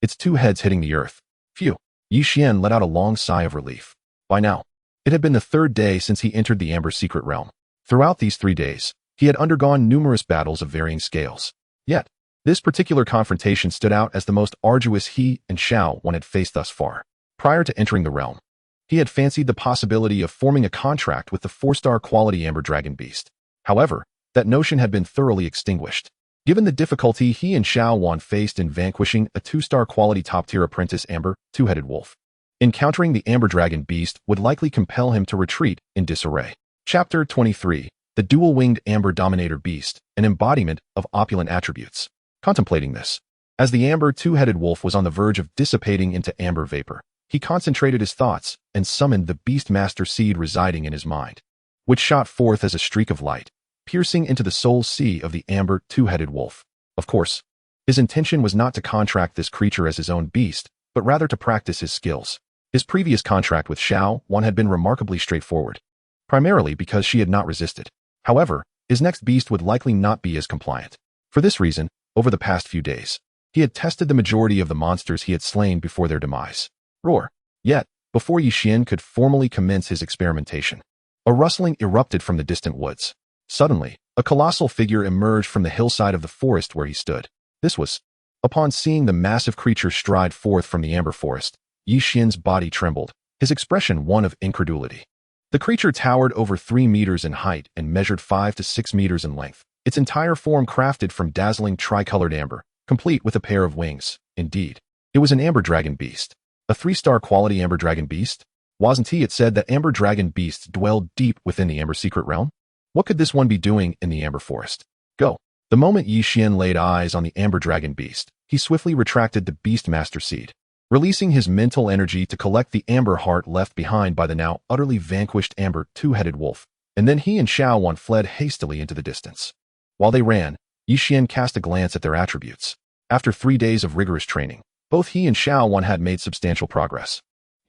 its 2 heads hitting the earth. Phew! Yixian let out a long sigh of relief. By now, it had been the 3rd day since he entered the Amber Secret Realm. Throughout these 3 days, he had undergone numerous battles of varying scales. Yet, this particular confrontation stood out as the most arduous he and Xuan had faced thus far. Prior to entering the realm, he had fancied the possibility of forming a contract with the 4-star quality Amber Dragon Beast. However, that notion had been thoroughly extinguished. Given the difficulty he and Xuan faced in vanquishing a 2-star quality top-tier apprentice Amber 2-headed wolf, encountering the Amber Dragon Beast would likely compel him to retreat in disarray. Chapter 23. The Dual-Winged Amber Dominator Beast, an embodiment of opulent attributes. Contemplating this, as the Amber 2-headed wolf was on the verge of dissipating into amber vapor, he concentrated his thoughts and summoned the Beastmaster seed residing in his mind, which shot forth as a streak of light, piercing into the soul sea of the amber 2-headed wolf. Of course, His intention was not to contract this creature as his own beast, but rather to practice his skills. His previous contract with Xuan had been remarkably straightforward, primarily because she had not resisted. However, his next beast would likely not be as compliant. For this reason, over the past few days, he had tested the majority of the monsters he had slain before their demise. Roar! Yet, before Yixian could formally commence his experimentation, a rustling erupted from the distant woods. Suddenly, a colossal figure emerged from the hillside of the forest where he stood. This was, upon seeing the massive creature stride forth from the amber forest, Yixian's body trembled, his expression one of incredulity. The creature towered over 3 meters in height and measured 5 to 6 meters in length, its entire form crafted from dazzling tricolored amber, complete with a pair of wings. Indeed, it was an amber dragon beast. A 3-star quality amber dragon beast? Wasn't it said that amber dragon beasts dwelled deep within the amber secret realm? What could this one be doing in the amber forest? Go. The moment Yixian laid eyes on the amber dragon beast, he swiftly retracted the Beastmaster seed, releasing his mental energy to collect the amber heart left behind by the now utterly vanquished amber two-headed wolf, and then he and Xuan fled hastily into the distance. While they ran, Yixian cast a glance at their attributes. After 3 days of rigorous training, both he and Xuan had made substantial progress.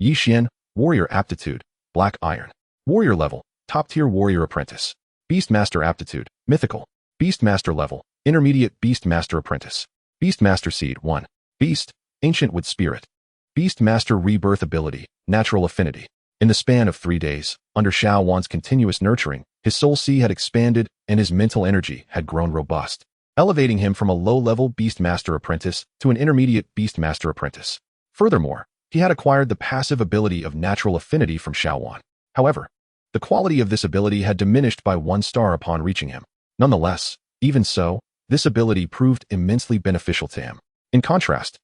Yixian, Warrior Aptitude, Black Iron. Warrior Level, Top-Tier Warrior Apprentice. Beastmaster Aptitude, Mythical. Beastmaster Level, Intermediate Beastmaster Apprentice. Beastmaster Seed 1. Beast, Ancient Wood Spirit. Beastmaster Rebirth Ability, Natural Affinity. In the span of 3 days, under Xuan's continuous nurturing, his soul sea had expanded and his mental energy had grown robust, elevating him from a low-level Beastmaster Apprentice to an intermediate Beastmaster Apprentice. Furthermore, he had acquired the passive ability of Natural Affinity from Xuan. However, the quality of this ability had diminished by 1 star upon reaching him. Nonetheless, even so, this ability proved immensely beneficial to him. In contrast,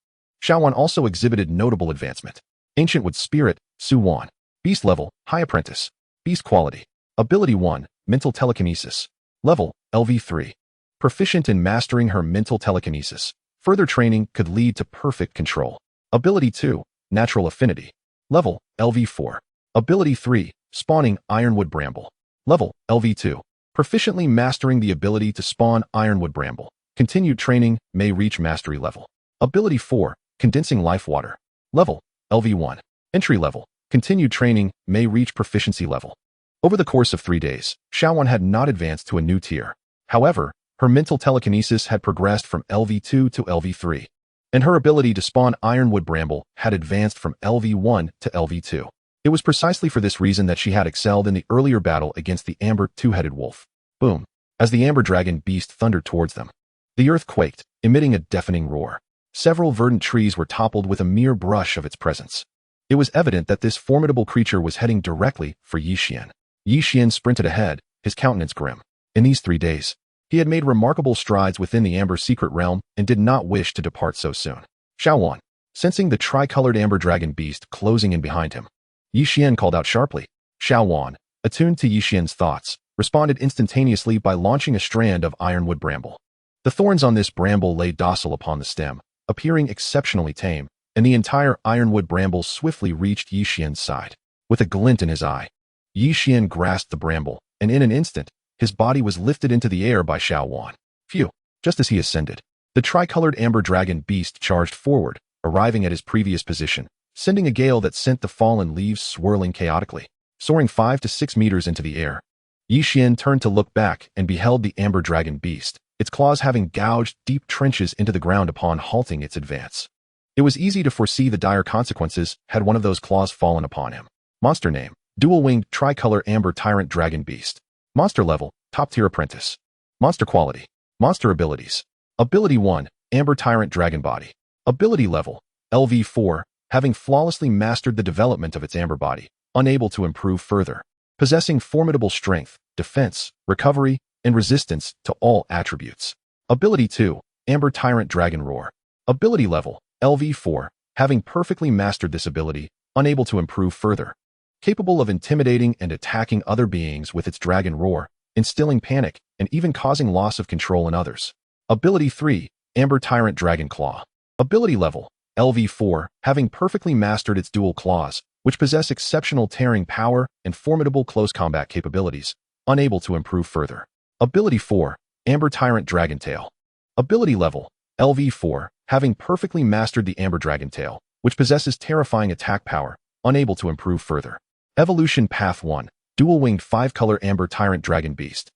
Xuan also exhibited notable advancement. Ancient Wood Spirit, Xuan. Beast Level, High Apprentice. Beast Quality. Ability 1, Mental Telekinesis. Level, LV3. Proficient in mastering her mental telekinesis. Further training could lead to perfect control. Ability 2, Natural Affinity. Level, LV4. Ability 3, Spawning Ironwood Bramble. Level, LV2. Proficiently mastering the ability to spawn Ironwood Bramble. Continued training may reach Mastery Level. Ability 4, Condensing Life Water. Level, LV1. Entry Level. Continued training may reach Proficiency Level. Over the course of 3 days, Xuan had not advanced to a new tier. However, her mental telekinesis had progressed from LV2 to LV3, and her ability to spawn Ironwood Bramble had advanced from LV1 to LV2. It was precisely for this reason that she had excelled in the earlier battle against the amber two-headed wolf. Boom! As the amber dragon beast thundered towards them, the earth quaked, emitting a deafening roar. Several verdant trees were toppled with a mere brush of its presence. It was evident that this formidable creature was heading directly for Yixian. Yixian sprinted ahead, his countenance grim. In these 3 days, he had made remarkable strides within the amber secret realm and did not wish to depart so soon. Xuan, sensing the tricolored amber dragon beast closing in behind him, Yixian called out sharply. Xuan, attuned to Yixian's thoughts, responded instantaneously by launching a strand of ironwood bramble. The thorns on this bramble lay docile upon the stem, appearing exceptionally tame, and the entire ironwood bramble swiftly reached Yixian's side. With a glint in his eye, Yixian grasped the bramble, and in an instant, his body was lifted into the air by Xuan. Phew! Just as he ascended, the tricolored amber dragon beast charged forward, arriving at his previous position, sending a gale that sent the fallen leaves swirling chaotically, soaring 5 to 6 meters into the air. Yixian turned to look back and beheld the amber dragon beast, its claws having gouged deep trenches into the ground upon halting its advance. It was easy to foresee the dire consequences had one of those claws fallen upon him. Monster Name: Dual-Winged Tricolor Amber Tyrant Dragon Beast. Monster Level: Top-Tier Apprentice. Monster Quality: Monster Abilities. Ability 1, Amber Tyrant Dragon Body. Ability Level: LV4, having flawlessly mastered the development of its amber body, unable to improve further. Possessing formidable strength, defense, recovery, and resistance to all attributes. Ability 2, Amber Tyrant Dragon Roar. Ability Level: LV4, having perfectly mastered this ability, unable to improve further. Capable of intimidating and attacking other beings with its dragon roar, instilling panic, and even causing loss of control in others. Ability 3, Amber Tyrant Dragon Claw. Ability Level: LV4, having perfectly mastered its dual claws, which possess exceptional tearing power and formidable close combat capabilities, unable to improve further. Ability 4, Amber Tyrant Dragon Tail. Ability Level: LV4, having perfectly mastered the Amber Dragon Tail, which possesses terrifying attack power, unable to improve further. Evolution Path 1, Dual-Winged 5-Color Amber Tyrant Dragon Beast.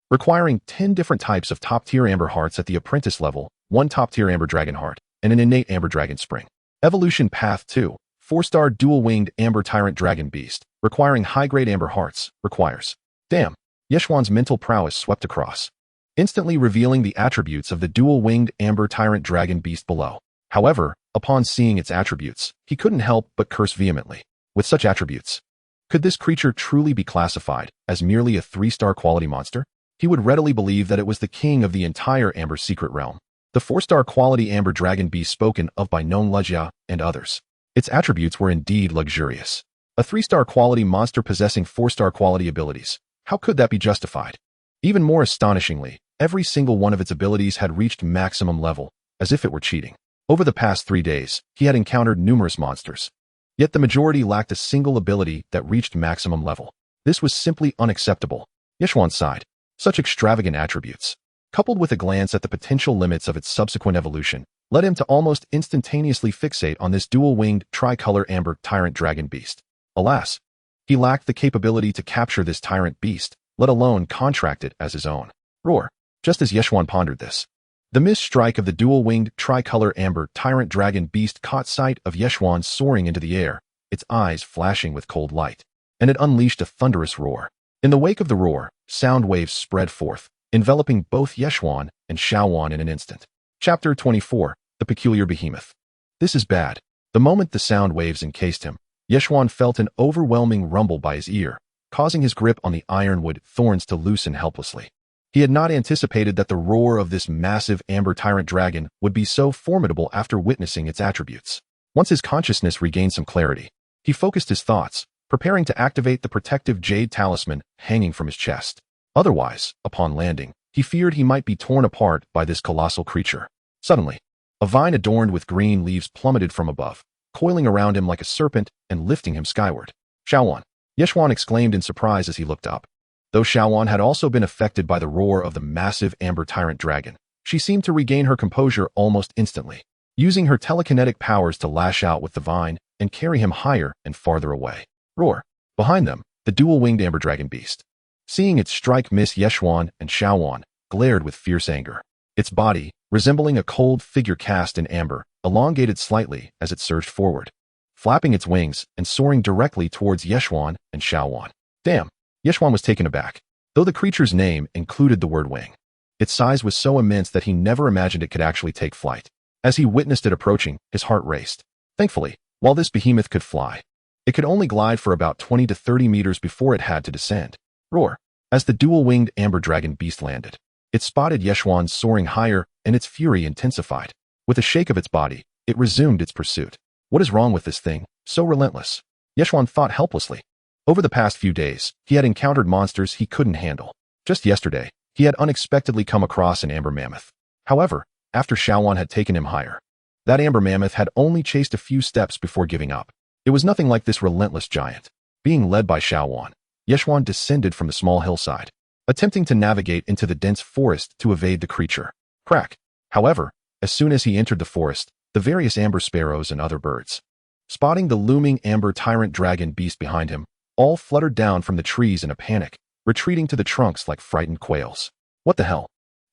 Requiring 10 different types of top-tier Amber Hearts at the Apprentice level, 1 top-tier Amber Dragon Heart, and an innate Amber Dragon Spring. Evolution Path 2, 4-Star Dual-Winged Amber Tyrant Dragon Beast. Requiring high-grade Amber Hearts, requires. Damn. Yeshuan's mental prowess swept across, instantly revealing the attributes of the dual-winged Amber Tyrant Dragon Beast below. However, upon seeing its attributes, he couldn't help but curse vehemently. With such attributes, could this creature truly be classified as merely a 3-star quality monster? He would readily believe that it was the king of the entire Amber secret realm, the 4-star quality Amber Dragon Beast spoken of by Nong Lejia and others. Its attributes were indeed luxurious. A 3-star quality monster possessing 4-star quality abilities. How could that be justified? Even more astonishingly, every single one of its abilities had reached maximum level, as if it were cheating. Over the past 3 days, he had encountered numerous monsters. Yet the majority lacked a single ability that reached maximum level. This was simply unacceptable. Yeshuan sighed. Such extravagant attributes, coupled with a glance at the potential limits of its subsequent evolution, led him to almost instantaneously fixate on this dual-winged, tricolor Amber Tyrant Dragon Beast. Alas, he lacked the capability to capture this tyrant beast, let alone contract it as his own. Roar. Just as Yeshuan pondered this, the missed strike of the dual-winged, tricolor Amber Tyrant Dragon Beast caught sight of Yeshuan soaring into the air, its eyes flashing with cold light, and it unleashed a thunderous roar. In the wake of the roar, sound waves spread forth, enveloping both Yeshuan and Xuan in an instant. Chapter 24, The Peculiar Behemoth. This is bad. The moment the sound waves encased him, Yeshuan felt an overwhelming rumble by his ear, causing his grip on the ironwood thorns to loosen helplessly. He had not anticipated that the roar of this massive Amber Tyrant Dragon would be so formidable after witnessing its attributes. Once his consciousness regained some clarity, he focused his thoughts, preparing to activate the protective jade talisman hanging from his chest. Otherwise, upon landing, he feared he might be torn apart by this colossal creature. Suddenly, a vine adorned with green leaves plummeted from above, coiling around him like a serpent and lifting him skyward. Xuan. Yeshuan exclaimed in surprise as he looked up. Though Xuan had also been affected by the roar of the massive Amber Tyrant Dragon, she seemed to regain her composure almost instantly, using her telekinetic powers to lash out with the vine and carry him higher and farther away. Roar. Behind them, the dual-winged Amber Dragon Beast. Seeing its strike miss Yeshuan and Xuan, glared with fierce anger. Its body, resembling a cold figure cast in amber, elongated slightly as it surged forward, flapping its wings and soaring directly towards Yeshuan and Xuan. Damn! Yeshuan was taken aback, though the creature's name included the word wing. Its size was so immense that he never imagined it could actually take flight. As he witnessed it approaching, his heart raced. Thankfully, while this behemoth could fly, it could only glide for about 20 to 30 meters before it had to descend. Roar. As the dual-winged Amber Dragon Beast landed, it spotted Yeshuan soaring higher and its fury intensified. With a shake of its body, it resumed its pursuit. What is wrong with this thing, so relentless? Yeshuan thought helplessly. Over the past few days, he had encountered monsters he couldn't handle. Just yesterday, he had unexpectedly come across an amber mammoth. However, after Xuan had taken him higher, that amber mammoth had only chased a few steps before giving up. It was nothing like this relentless giant. Being led by Xuan, Yeshuan descended from the small hillside, attempting to navigate into the dense forest to evade the creature. Crack. However, as soon as he entered the forest, the various amber sparrows and other birds, spotting the looming Amber Tyrant Dragon Beast behind him, all fluttered down from the trees in a panic, retreating to the trunks like frightened quails. What the hell?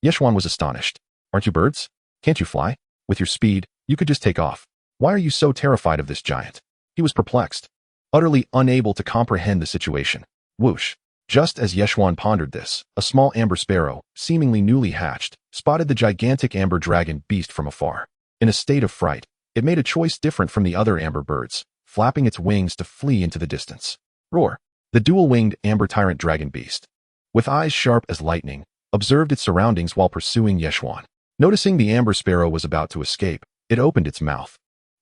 Yeshuan was astonished. Aren't you birds? Can't you fly? With your speed, you could just take off. Why are you so terrified of this giant? He was perplexed, utterly unable to comprehend the situation. Whoosh. Just as Yeshuan pondered this, a small amber sparrow, seemingly newly hatched, spotted the gigantic Amber Dragon Beast from afar. In a state of fright, it made a choice different from the other amber birds, flapping its wings to flee into the distance. Roar. The dual-winged Amber Tyrant Dragon Beast, with eyes sharp as lightning, observed its surroundings while pursuing Yeshuan. Noticing the amber sparrow was about to escape, it opened its mouth,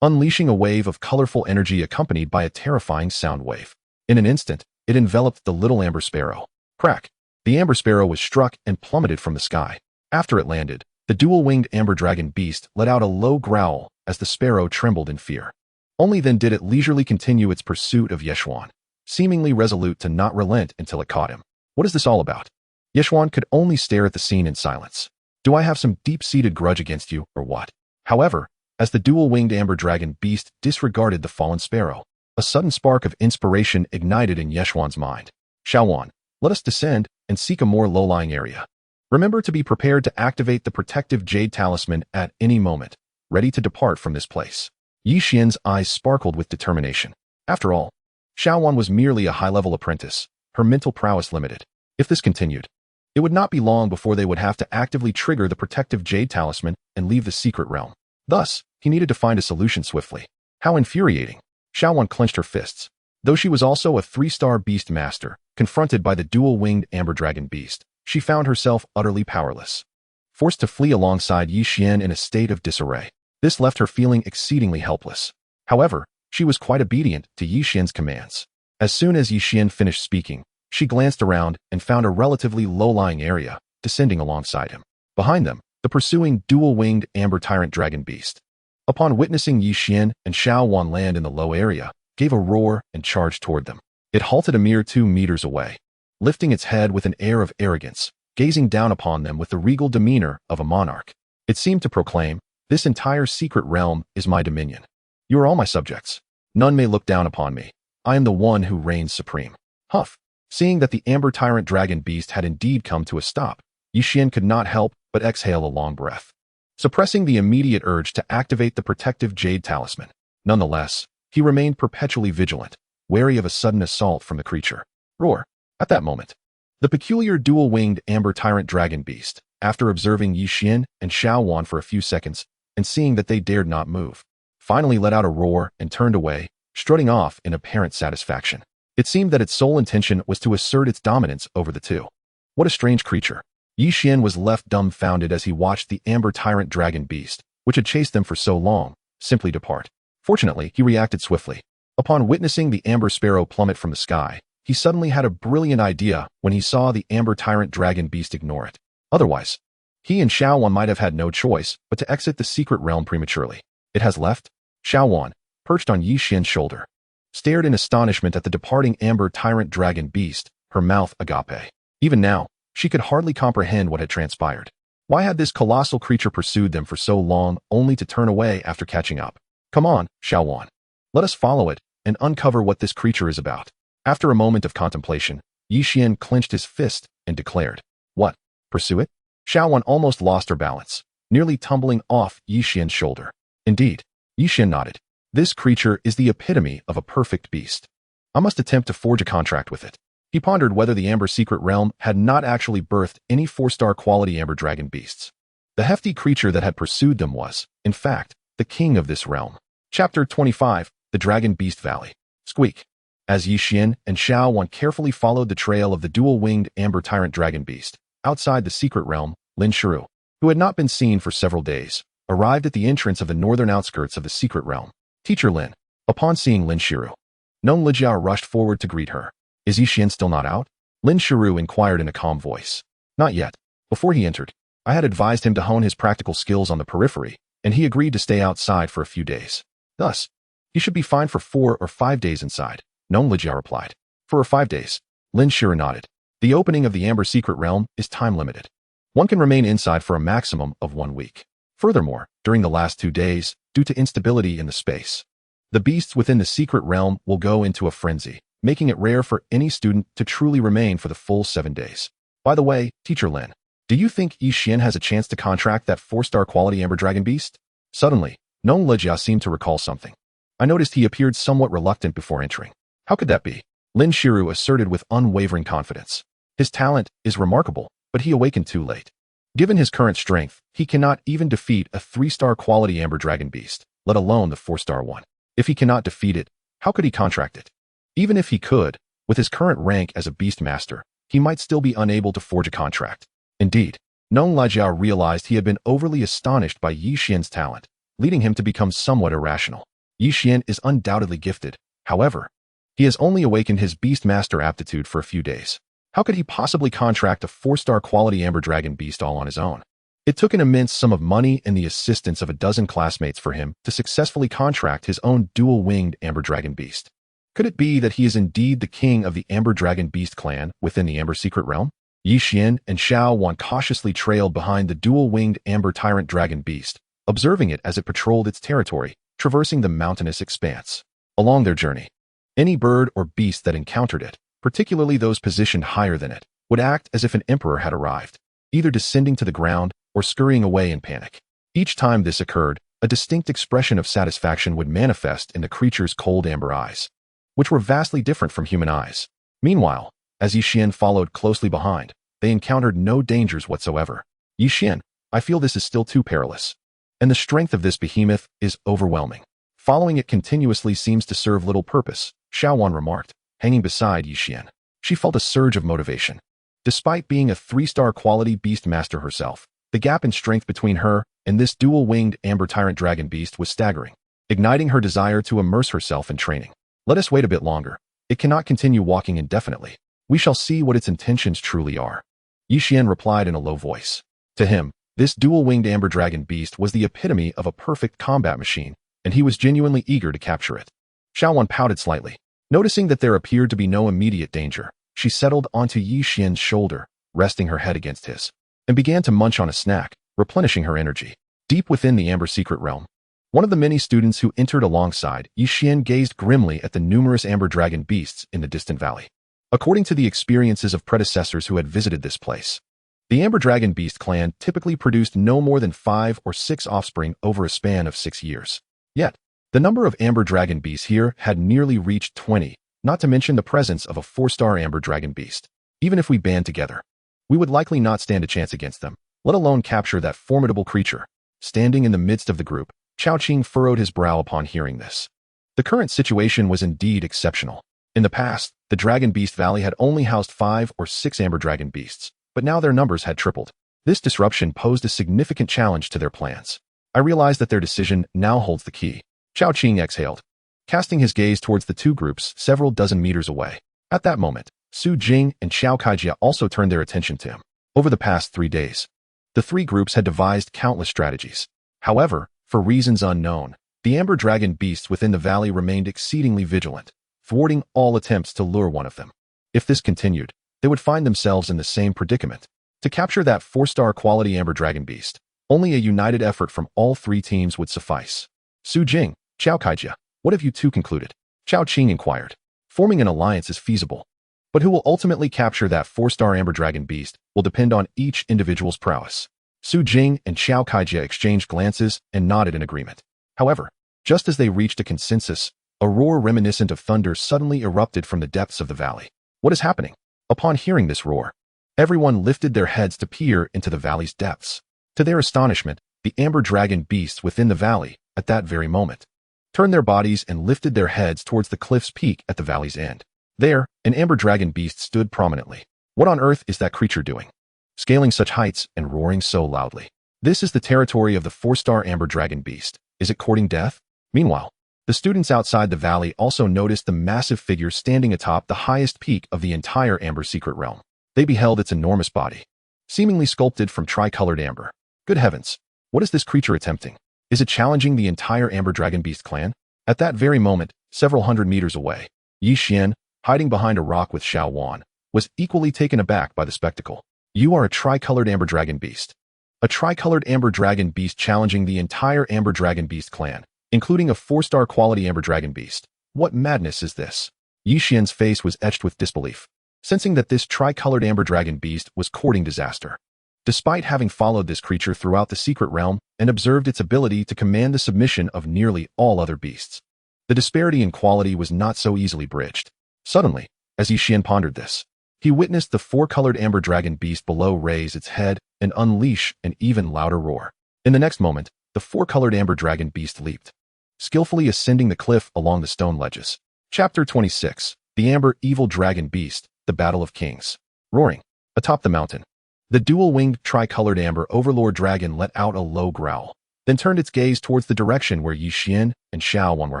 unleashing a wave of colorful energy accompanied by a terrifying sound wave. In an instant, it enveloped the little amber sparrow. Crack. The amber sparrow was struck and plummeted from the sky. After it landed, the dual-winged Amber Dragon Beast let out a low growl as the sparrow trembled in fear. Only then did it leisurely continue its pursuit of Yeshuan, seemingly resolute to not relent until it caught him. What is this all about? Yeshuan could only stare at the scene in silence. Do I have some deep-seated grudge against you, or what? However, as the dual-winged amber dragon beast disregarded the fallen sparrow, a sudden spark of inspiration ignited in Xuan's mind. Xuan, let us descend and seek a more low-lying area. Remember to be prepared to activate the protective jade talisman at any moment, ready to depart from this place. Yixian's eyes sparkled with determination. After all, Xuan was merely a high-level apprentice, her mental prowess limited. If this continued, it would not be long before they would have to actively trigger the protective jade talisman and leave the secret realm. Thus, he needed to find a solution swiftly. How infuriating. Xuan clenched her fists. Though she was also a 3-star beast master, confronted by the dual-winged amber dragon beast, she found herself utterly powerless. Forced to flee alongside Yixian in a state of disarray. This left her feeling exceedingly helpless. However, she was quite obedient to Yixian's commands. As soon as Yixian finished speaking, she glanced around and found a relatively low-lying area, descending alongside him. Behind them, the pursuing dual-winged amber tyrant dragon beast. Upon witnessing Yixian and Xuan land in the low area, gave a roar and charged toward them. It halted a mere 2 meters away, lifting its head with an air of arrogance, gazing down upon them with the regal demeanor of a monarch. It seemed to proclaim, "This entire secret realm is my dominion. You are all my subjects. None may look down upon me. I am the one who reigns supreme." Huff. Seeing that the amber tyrant dragon beast had indeed come to a stop, Yixian could not help but exhale a long breath, suppressing the immediate urge to activate the protective jade talisman. Nonetheless, he remained perpetually vigilant, wary of a sudden assault from the creature. Roar. At that moment, the peculiar dual-winged amber tyrant dragon beast, after observing Yixian and Xuan for a few seconds and seeing that they dared not move, finally let out a roar and turned away, strutting off in apparent satisfaction. It seemed that its sole intention was to assert its dominance over the two. What a strange creature. Yixian was left dumbfounded as he watched the amber tyrant dragon beast, which had chased them for so long, simply depart. Fortunately, he reacted swiftly. Upon witnessing the amber sparrow plummet from the sky, he suddenly had a brilliant idea when he saw the amber tyrant dragon beast ignore it. Otherwise, he and Xuan might have had no choice but to exit the secret realm prematurely. It has left? Xuan, perched on Yixian's shoulder, stared in astonishment at the departing amber tyrant dragon beast, her mouth agape. Even now, she could hardly comprehend what had transpired. Why had this colossal creature pursued them for so long only to turn away after catching up? Come on, Xuan. Let us follow it and uncover what this creature is about. After a moment of contemplation, Yixian clenched his fist and declared, "What? Pursue it?" Xuan almost lost her balance, nearly tumbling off Yixian's shoulder. Indeed, Yixian nodded. This creature is the epitome of a perfect beast. I must attempt to forge a contract with it. He pondered whether the Amber Secret Realm had not actually birthed any 4-star quality Amber Dragon beasts. The hefty creature that had pursued them was, in fact, the king of this realm. Chapter 25, The Dragon Beast Valley. Squeak. As Yixian and Xuan carefully followed the trail of the dual-winged Amber Tyrant Dragon Beast, outside the secret realm, Lin Shiru, who had not been seen for several days, arrived at the entrance of the northern outskirts of the secret realm. Teacher Lin. Upon seeing Lin Shiru, Nong Lijiao rushed forward to greet her. Is Yixian still not out? Lin Shiru inquired in a calm voice. Not yet. Before he entered, I had advised him to hone his practical skills on the periphery, and he agreed to stay outside for a few days. Thus, he should be fine for 4 or 5 days inside, Nong Lijiao replied. 4 or 5 days. Lin Shiru nodded. The opening of the Amber Secret Realm is time-limited. One can remain inside for a maximum of 1 week. Furthermore, during the last 2 days, due to instability in the space, the beasts within the secret realm will go into a frenzy, making it rare for any student to truly remain for the full 7 days. By the way, Teacher Lin, do you think Yixian has a chance to contract that 4-star quality Amber Dragon Beast? Suddenly, Nong Lijiao seemed to recall something. I noticed he appeared somewhat reluctant before entering. How could that be? Lin Shiru asserted with unwavering confidence. His talent is remarkable, but he awakened too late. Given his current strength, he cannot even defeat a 3-star quality Amber Dragon Beast, let alone the 4-star one. If he cannot defeat it, how could he contract it? Even if he could, with his current rank as a Beast Master, he might still be unable to forge a contract. Indeed, Nong Lijiao realized he had been overly astonished by Yixian's talent, leading him to become somewhat irrational. Yixian is undoubtedly gifted. However, he has only awakened his Beast Master aptitude for a few days. How could he possibly contract a 4-star quality Amber Dragon Beast all on his own? It took an immense sum of money and the assistance of a dozen classmates for him to successfully contract his own dual-winged Amber Dragon Beast. Could it be that he is indeed the king of the Amber Dragon Beast clan within the Amber Secret Realm? Yi Xian and Xuan cautiously trailed behind the dual-winged amber tyrant dragon beast, observing it as it patrolled its territory, traversing the mountainous expanse. Along their journey, any bird or beast that encountered it, particularly those positioned higher than it, would act as if an emperor had arrived, either descending to the ground or scurrying away in panic. Each time this occurred, a distinct expression of satisfaction would manifest in the creature's cold amber eyes, which were vastly different from human eyes. Meanwhile, as Yi Xian followed closely behind, they encountered no dangers whatsoever. Yi Xian, I feel this is still too perilous. And the strength of this behemoth is overwhelming. Following it continuously seems to serve little purpose, Xuan remarked, hanging beside Yi Xian. She felt a surge of motivation. Despite being a 3-star quality beast master herself, the gap in strength between her and this dual-winged amber tyrant dragon beast was staggering, igniting her desire to immerse herself in training. Let us wait a bit longer. It cannot continue walking indefinitely. We shall see what its intentions truly are. Yi Xian replied in a low voice. To him, this dual-winged amber dragon beast was the epitome of a perfect combat machine, and he was genuinely eager to capture it. Xuan pouted slightly. Noticing that there appeared to be no immediate danger, she settled onto Yi Xian's shoulder, resting her head against his, and began to munch on a snack, replenishing her energy. Deep within the amber secret realm, one of the many students who entered alongside Yi Xian gazed grimly at the numerous amber dragon beasts in the distant valley. According to the experiences of predecessors who had visited this place, the amber dragon beast clan typically produced no more than 5 or 6 offspring over a span of 6 years. Yet, the number of amber dragon beasts here had nearly reached 20, not to mention the presence of a 4-star amber dragon beast. Even if we band together, we would likely not stand a chance against them, let alone capture that formidable creature. Standing in the midst of the group, Chao Qing furrowed his brow upon hearing this. The current situation was indeed exceptional. In the past, the Dragon Beast Valley had only housed 5 or 6 amber dragon beasts, but now their numbers had tripled. This disruption posed a significant challenge to their plans. I realized that their decision now holds the key. Chao Qing exhaled, casting his gaze towards the two groups several dozen meters away. At that moment, Su Jing and Xiao Kaijia also turned their attention to him. Over the past 3 days, the 3 groups had devised countless strategies. However, for reasons unknown, the amber dragon beasts within the valley remained exceedingly vigilant, thwarting all attempts to lure one of them. If this continued, they would find themselves in the same predicament. To capture that 4-star quality amber dragon beast, only a united effort from all 3 teams would suffice. Su Jing, Xiao Kaijia, what have you two concluded? Chao Qing inquired. Forming an alliance is feasible, but who will ultimately capture that 4-star amber dragon beast will depend on each individual's prowess. Su Jing and Xiao Kaijia exchanged glances and nodded in agreement. However, just as they reached a consensus, a roar reminiscent of thunder suddenly erupted from the depths of the valley. What is happening? Upon hearing this roar, everyone lifted their heads to peer into the valley's depths. To their astonishment, the amber dragon beasts within the valley, at that very moment, turned their bodies and lifted their heads towards the cliff's peak at the valley's end. There, an amber dragon beast stood prominently. What on earth is that creature doing? Scaling such heights and roaring so loudly. This is the territory of the 4-star amber dragon beast. Is it courting death? Meanwhile, the students outside the valley also noticed the massive figure standing atop the highest peak of the entire amber secret realm. They beheld its enormous body, seemingly sculpted from tricolored amber. Good heavens, what is this creature attempting? Is it challenging the entire amber dragon beast clan? At that very moment, several hundred meters away, Yi Xian, hiding behind a rock with Xuan, was equally taken aback by the spectacle. You are a tricolored amber dragon beast. A tricolored amber dragon beast challenging the entire amber dragon beast clan, including a 4-star quality amber dragon beast. What madness is this? Yi Xian's face was etched with disbelief, sensing that this tricolored amber dragon beast was courting disaster. Despite having followed this creature throughout the secret realm and observed its ability to command the submission of nearly all other beasts, the disparity in quality was not so easily bridged. Suddenly, as Yi Xian pondered this, he witnessed the 4-colored amber dragon beast below raise its head and unleash an even louder roar. In the next moment, the 4-colored amber dragon beast leaped, skillfully ascending the cliff along the stone ledges. Chapter 26. The Amber Evil Dragon Beast, The Battle of Kings. Roaring. Atop the mountain, the dual-winged tricolored amber overlord dragon let out a low growl, then turned its gaze towards the direction where Yi Xian and Xuan were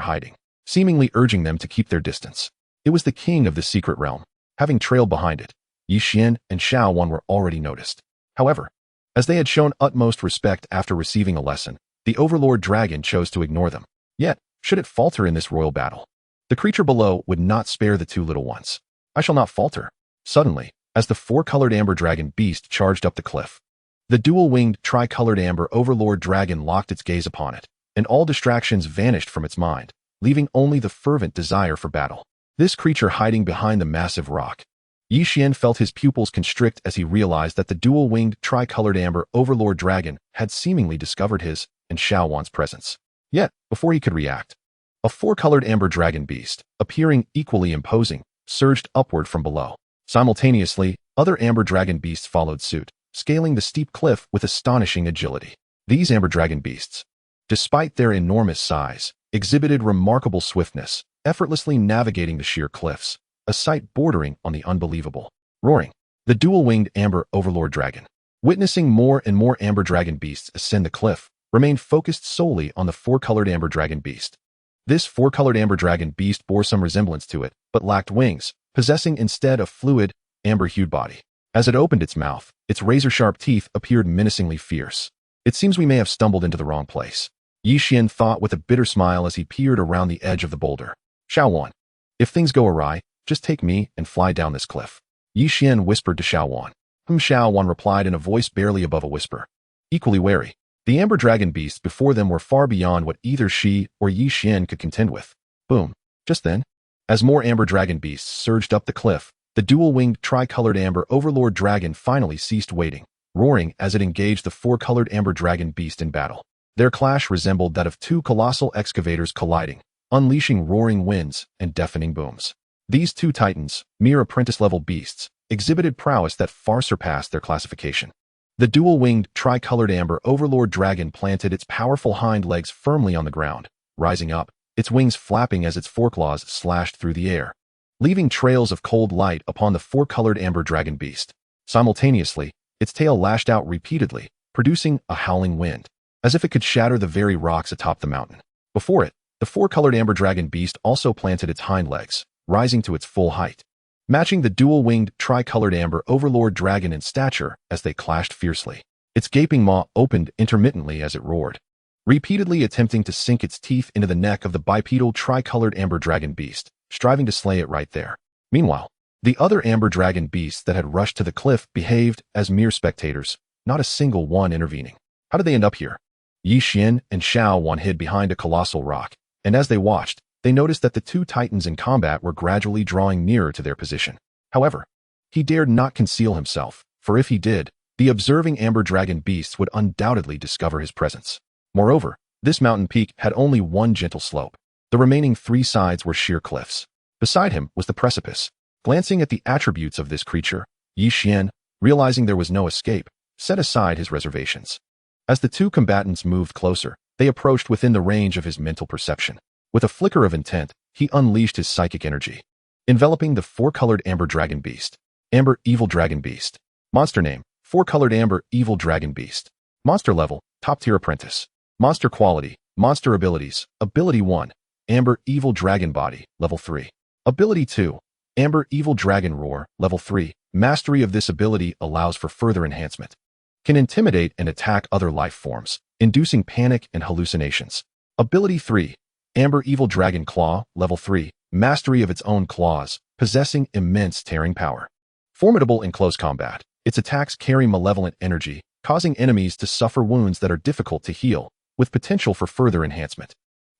hiding, seemingly urging them to keep their distance. It was the king of the secret realm. Having trailed behind it, Yi Xian and Xuan were already noticed. However, as they had shown utmost respect after receiving a lesson, the overlord dragon chose to ignore them. Yet, should it falter in this royal battle, the creature below would not spare the 2 little ones. I shall not falter. Suddenly, as the four-colored amber dragon beast charged up the cliff. The dual-winged, tri-colored amber overlord dragon locked its gaze upon it, and all distractions vanished from its mind, leaving only the fervent desire for battle. This creature hiding behind the massive rock. Yi Xian felt his pupils constrict as he realized that the dual-winged, tri-colored amber overlord dragon had seemingly discovered his and Xuan's presence. Yet, before he could react, a four-colored amber dragon beast, appearing equally imposing, surged upward from below. Simultaneously, other amber dragon beasts followed suit, scaling the steep cliff with astonishing agility. These amber dragon beasts, despite their enormous size, exhibited remarkable swiftness, effortlessly navigating the sheer cliffs, a sight bordering on the unbelievable. Roaring. The dual-winged amber overlord dragon, witnessing more and more amber dragon beasts ascend the cliff, remained focused solely on the four-colored amber dragon beast. This four-colored amber dragon beast bore some resemblance to it, but lacked wings, possessing instead a fluid, amber-hued body. As it opened its mouth, its razor-sharp teeth appeared menacingly fierce. It seems we may have stumbled into the wrong place, Yi Xian thought with a bitter smile as he peered around the edge of the boulder. Xuan, if things go awry, just take me and fly down this cliff, Yi Xian whispered to Xuan. Xuan replied in a voice barely above a whisper. Equally wary, the amber dragon beasts before them were far beyond what either she or Yi Xian could contend with. Boom. Just then, as more amber dragon beasts surged up the cliff, the dual-winged, tri-colored amber overlord dragon finally ceased waiting, roaring as it engaged the four-colored amber dragon beast in battle. Their clash resembled that of two colossal excavators colliding, unleashing roaring winds and deafening booms. These two titans, mere apprentice-level beasts, exhibited prowess that far surpassed their classification. The dual-winged, tri-colored amber overlord dragon planted its powerful hind legs firmly on the ground, rising up, its wings flapping as its foreclaws slashed through the air, leaving trails of cold light upon the four-colored amber dragon beast. Simultaneously, its tail lashed out repeatedly, producing a howling wind, as if it could shatter the very rocks atop the mountain. Before it, the four-colored amber dragon beast also planted its hind legs, rising to its full height, matching the dual-winged, tri-colored amber overlord dragon in stature as they clashed fiercely. Its gaping maw opened intermittently as it roared, repeatedly attempting to sink its teeth into the neck of the bipedal tri-colored amber dragon beast, striving to slay it right there. Meanwhile, the other amber dragon beasts that had rushed to the cliff behaved as mere spectators, not a single one intervening. How did they end up here? Yi Xian and Xuan hid behind a colossal rock, and as they watched, they noticed that the two titans in combat were gradually drawing nearer to their position. However, he dared not conceal himself, for if he did, the observing amber dragon beasts would undoubtedly discover his presence. Moreover, this mountain peak had only one gentle slope. The remaining three sides were sheer cliffs. Beside him was the precipice. Glancing at the attributes of this creature, Yi Xian, realizing there was no escape, set aside his reservations. As the two combatants moved closer, they approached within the range of his mental perception. With a flicker of intent, he unleashed his psychic energy, enveloping the four-colored amber dragon beast. Amber evil dragon beast. Monster name, four-colored amber evil dragon beast. Monster level, top-tier apprentice. Monster quality, monster abilities. Ability 1, amber evil dragon body, level 3. Ability 2, amber evil dragon roar, level 3. Mastery of this ability allows for further enhancement. Can intimidate and attack other life forms, inducing panic and hallucinations. Ability 3, amber evil dragon claw, level 3. Mastery of its own claws, possessing immense tearing power. Formidable in close combat, its attacks carry malevolent energy, causing enemies to suffer wounds that are difficult to heal, with potential for further enhancement.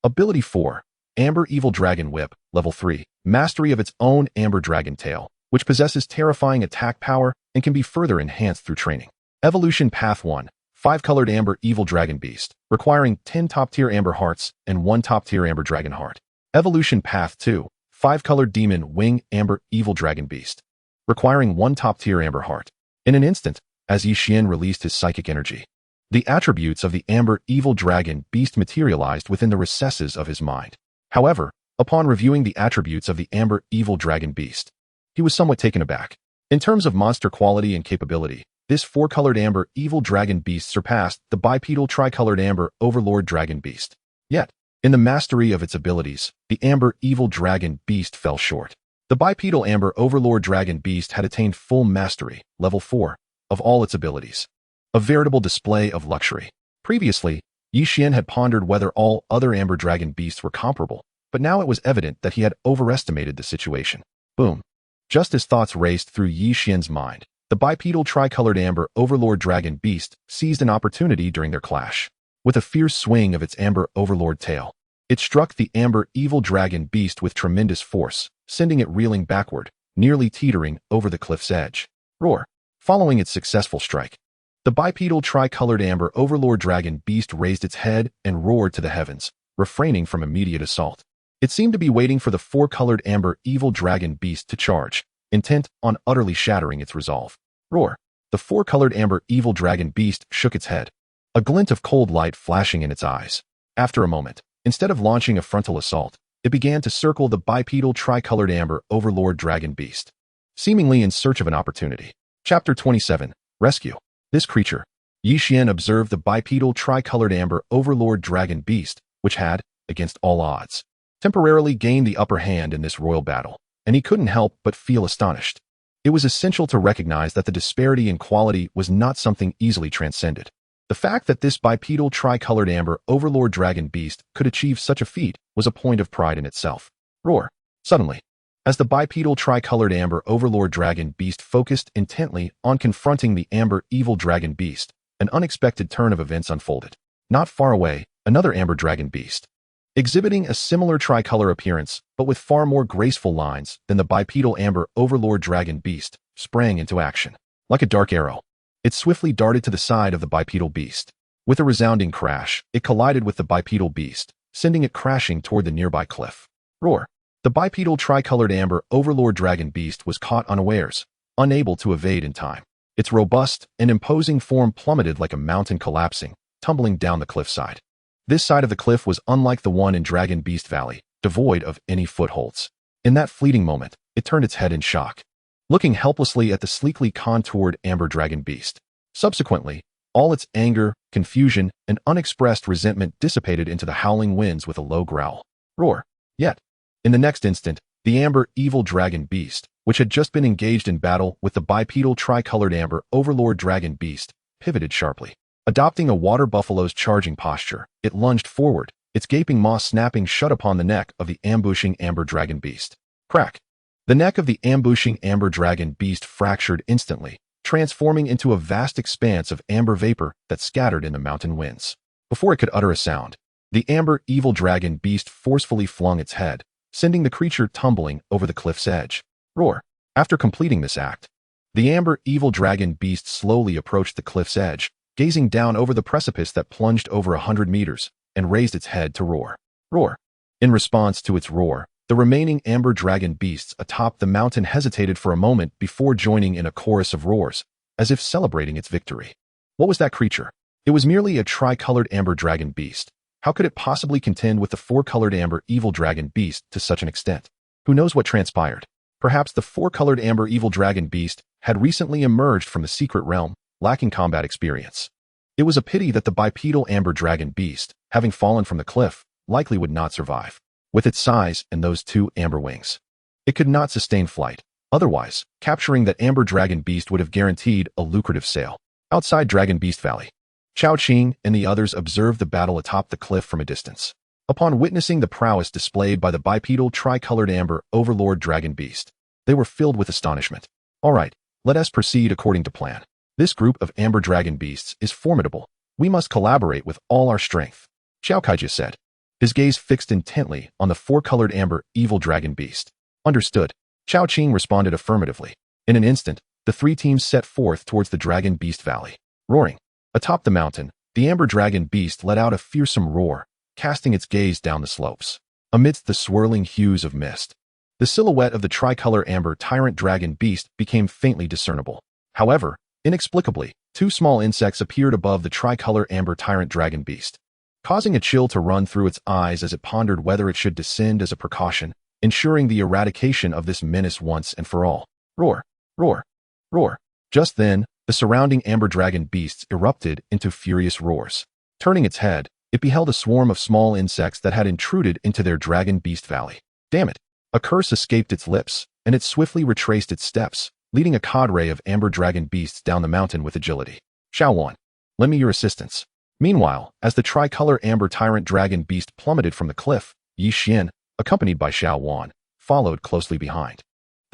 Ability 4, amber evil dragon whip, level 3. Mastery of its own amber dragon tail, which possesses terrifying attack power and can be further enhanced through training. Evolution Path 1, 5-colored amber evil dragon beast, requiring 10 top-tier amber hearts and 1 top-tier amber dragon heart. Evolution Path 2, 5-colored demon wing amber evil dragon beast, requiring 1 top-tier amber heart. In an instant, as Yi Xian released his psychic energy, the attributes of the amber evil dragon beast materialized within the recesses of his mind. However, upon reviewing the attributes of the amber evil dragon beast, he was somewhat taken aback. In terms of monster quality and capability, this 4-colored amber evil dragon beast surpassed the bipedal tri-colored amber overlord dragon beast. Yet, in the mastery of its abilities, the amber evil dragon beast fell short. The bipedal amber overlord dragon beast had attained full mastery, level 4, of all its abilities. A veritable display of luxury. Previously, Yi Xian had pondered whether all other amber dragon beasts were comparable, but now it was evident that he had overestimated the situation. Boom. Just as thoughts raced through Yi Xian's mind, the bipedal tricolored amber overlord dragon beast seized an opportunity during their clash. With a fierce swing of its amber overlord tail, it struck the amber evil dragon beast with tremendous force, sending it reeling backward, nearly teetering over the cliff's edge. Roar! Following its successful strike, the bipedal tricolored amber overlord dragon beast raised its head and roared to the heavens, refraining from immediate assault. It seemed to be waiting for the four-colored amber evil dragon beast to charge, intent on utterly shattering its resolve. Roar! The four-colored amber evil dragon beast shook its head, a glint of cold light flashing in its eyes. After a moment, instead of launching a frontal assault, it began to circle the bipedal tricolored amber overlord dragon beast, seemingly in search of an opportunity. Chapter 27. Rescue. This creature. Yi Xian observed the bipedal tricolored amber overlord dragon beast, which had, against all odds, temporarily gained the upper hand in this royal battle, and he couldn't help but feel astonished. It was essential to recognize that the disparity in quality was not something easily transcended. The fact that this bipedal tricolored amber overlord dragon beast could achieve such a feat was a point of pride in itself. Roar! Suddenly, as the bipedal tricolored amber overlord dragon beast focused intently on confronting the amber evil dragon beast, an unexpected turn of events unfolded. Not far away, another amber dragon beast, exhibiting a similar tricolor appearance but with far more graceful lines than the bipedal amber overlord dragon beast, sprang into action. Like a dark arrow, it swiftly darted to the side of the bipedal beast. With a resounding crash, it collided with the bipedal beast, sending it crashing toward the nearby cliff. Roar! The bipedal tricolored amber overlord dragon beast was caught unawares, unable to evade in time. Its robust and imposing form plummeted like a mountain collapsing, tumbling down the cliffside. This side of the cliff was unlike the one in Dragon Beast Valley, devoid of any footholds. In that fleeting moment, it turned its head in shock, looking helplessly at the sleekly contoured amber dragon beast. Subsequently, all its anger, confusion, and unexpressed resentment dissipated into the howling winds with a low growl. Roar! Yet, in the next instant, the amber evil dragon beast, which had just been engaged in battle with the bipedal tricolored amber overlord dragon beast, pivoted sharply. Adopting a water buffalo's charging posture, it lunged forward, its gaping maw snapping shut upon the neck of the ambushing amber dragon beast. Crack! The neck of the ambushing amber dragon beast fractured instantly, transforming into a vast expanse of amber vapor that scattered in the mountain winds. Before it could utter a sound, the amber evil dragon beast forcefully flung its head, sending the creature tumbling over the cliff's edge. Roar! After completing this act, the amber evil dragon beast slowly approached the cliff's edge, gazing down over the precipice that plunged over 100 meters, and raised its head to roar. Roar! In response to its roar, the remaining amber dragon beasts atop the mountain hesitated for a moment before joining in a chorus of roars, as if celebrating its victory. What was that creature? It was merely a tricolored amber dragon beast. How could it possibly contend with the four-colored amber evil dragon beast to such an extent? Who knows what transpired? Perhaps the four-colored amber evil dragon beast had recently emerged from the secret realm, lacking combat experience. It was a pity that the bipedal amber dragon beast, having fallen from the cliff, likely would not survive. With its size and those two amber wings, it could not sustain flight. Otherwise, capturing that amber dragon beast would have guaranteed a lucrative sale. Outside Dragon Beast Valley, Chao Qing and the others observed the battle atop the cliff from a distance. Upon witnessing the prowess displayed by the bipedal tricolored amber overlord dragon beast, they were filled with astonishment. All right, let us proceed according to plan. This group of amber dragon beasts is formidable. We must collaborate with all our strength, Xiao Kaiji said, his gaze fixed intently on the four-colored amber evil dragon beast. Understood. Chao Qing responded affirmatively. In an instant, the three teams set forth towards the Dragon Beast Valley. Roaring. Atop the mountain, the amber dragon beast let out a fearsome roar, casting its gaze down the slopes. Amidst the swirling hues of mist, the silhouette of the tricolor amber tyrant dragon beast became faintly discernible. However, inexplicably, two small insects appeared above the tricolor amber tyrant dragon beast, causing a chill to run through its eyes as it pondered whether it should descend as a precaution, ensuring the eradication of this menace once and for all. Roar! Roar! Roar! Just then, the surrounding amber dragon beasts erupted into furious roars. Turning its head, it beheld a swarm of small insects that had intruded into their Dragon Beast Valley. Damn it! A curse escaped its lips, and it swiftly retraced its steps, leading a cadre of amber dragon beasts down the mountain with agility. Xiaowan, lend me your assistance. Meanwhile, as the tricolor amber tyrant dragon beast plummeted from the cliff, Yi Xian, accompanied by Xiaowan, followed closely behind.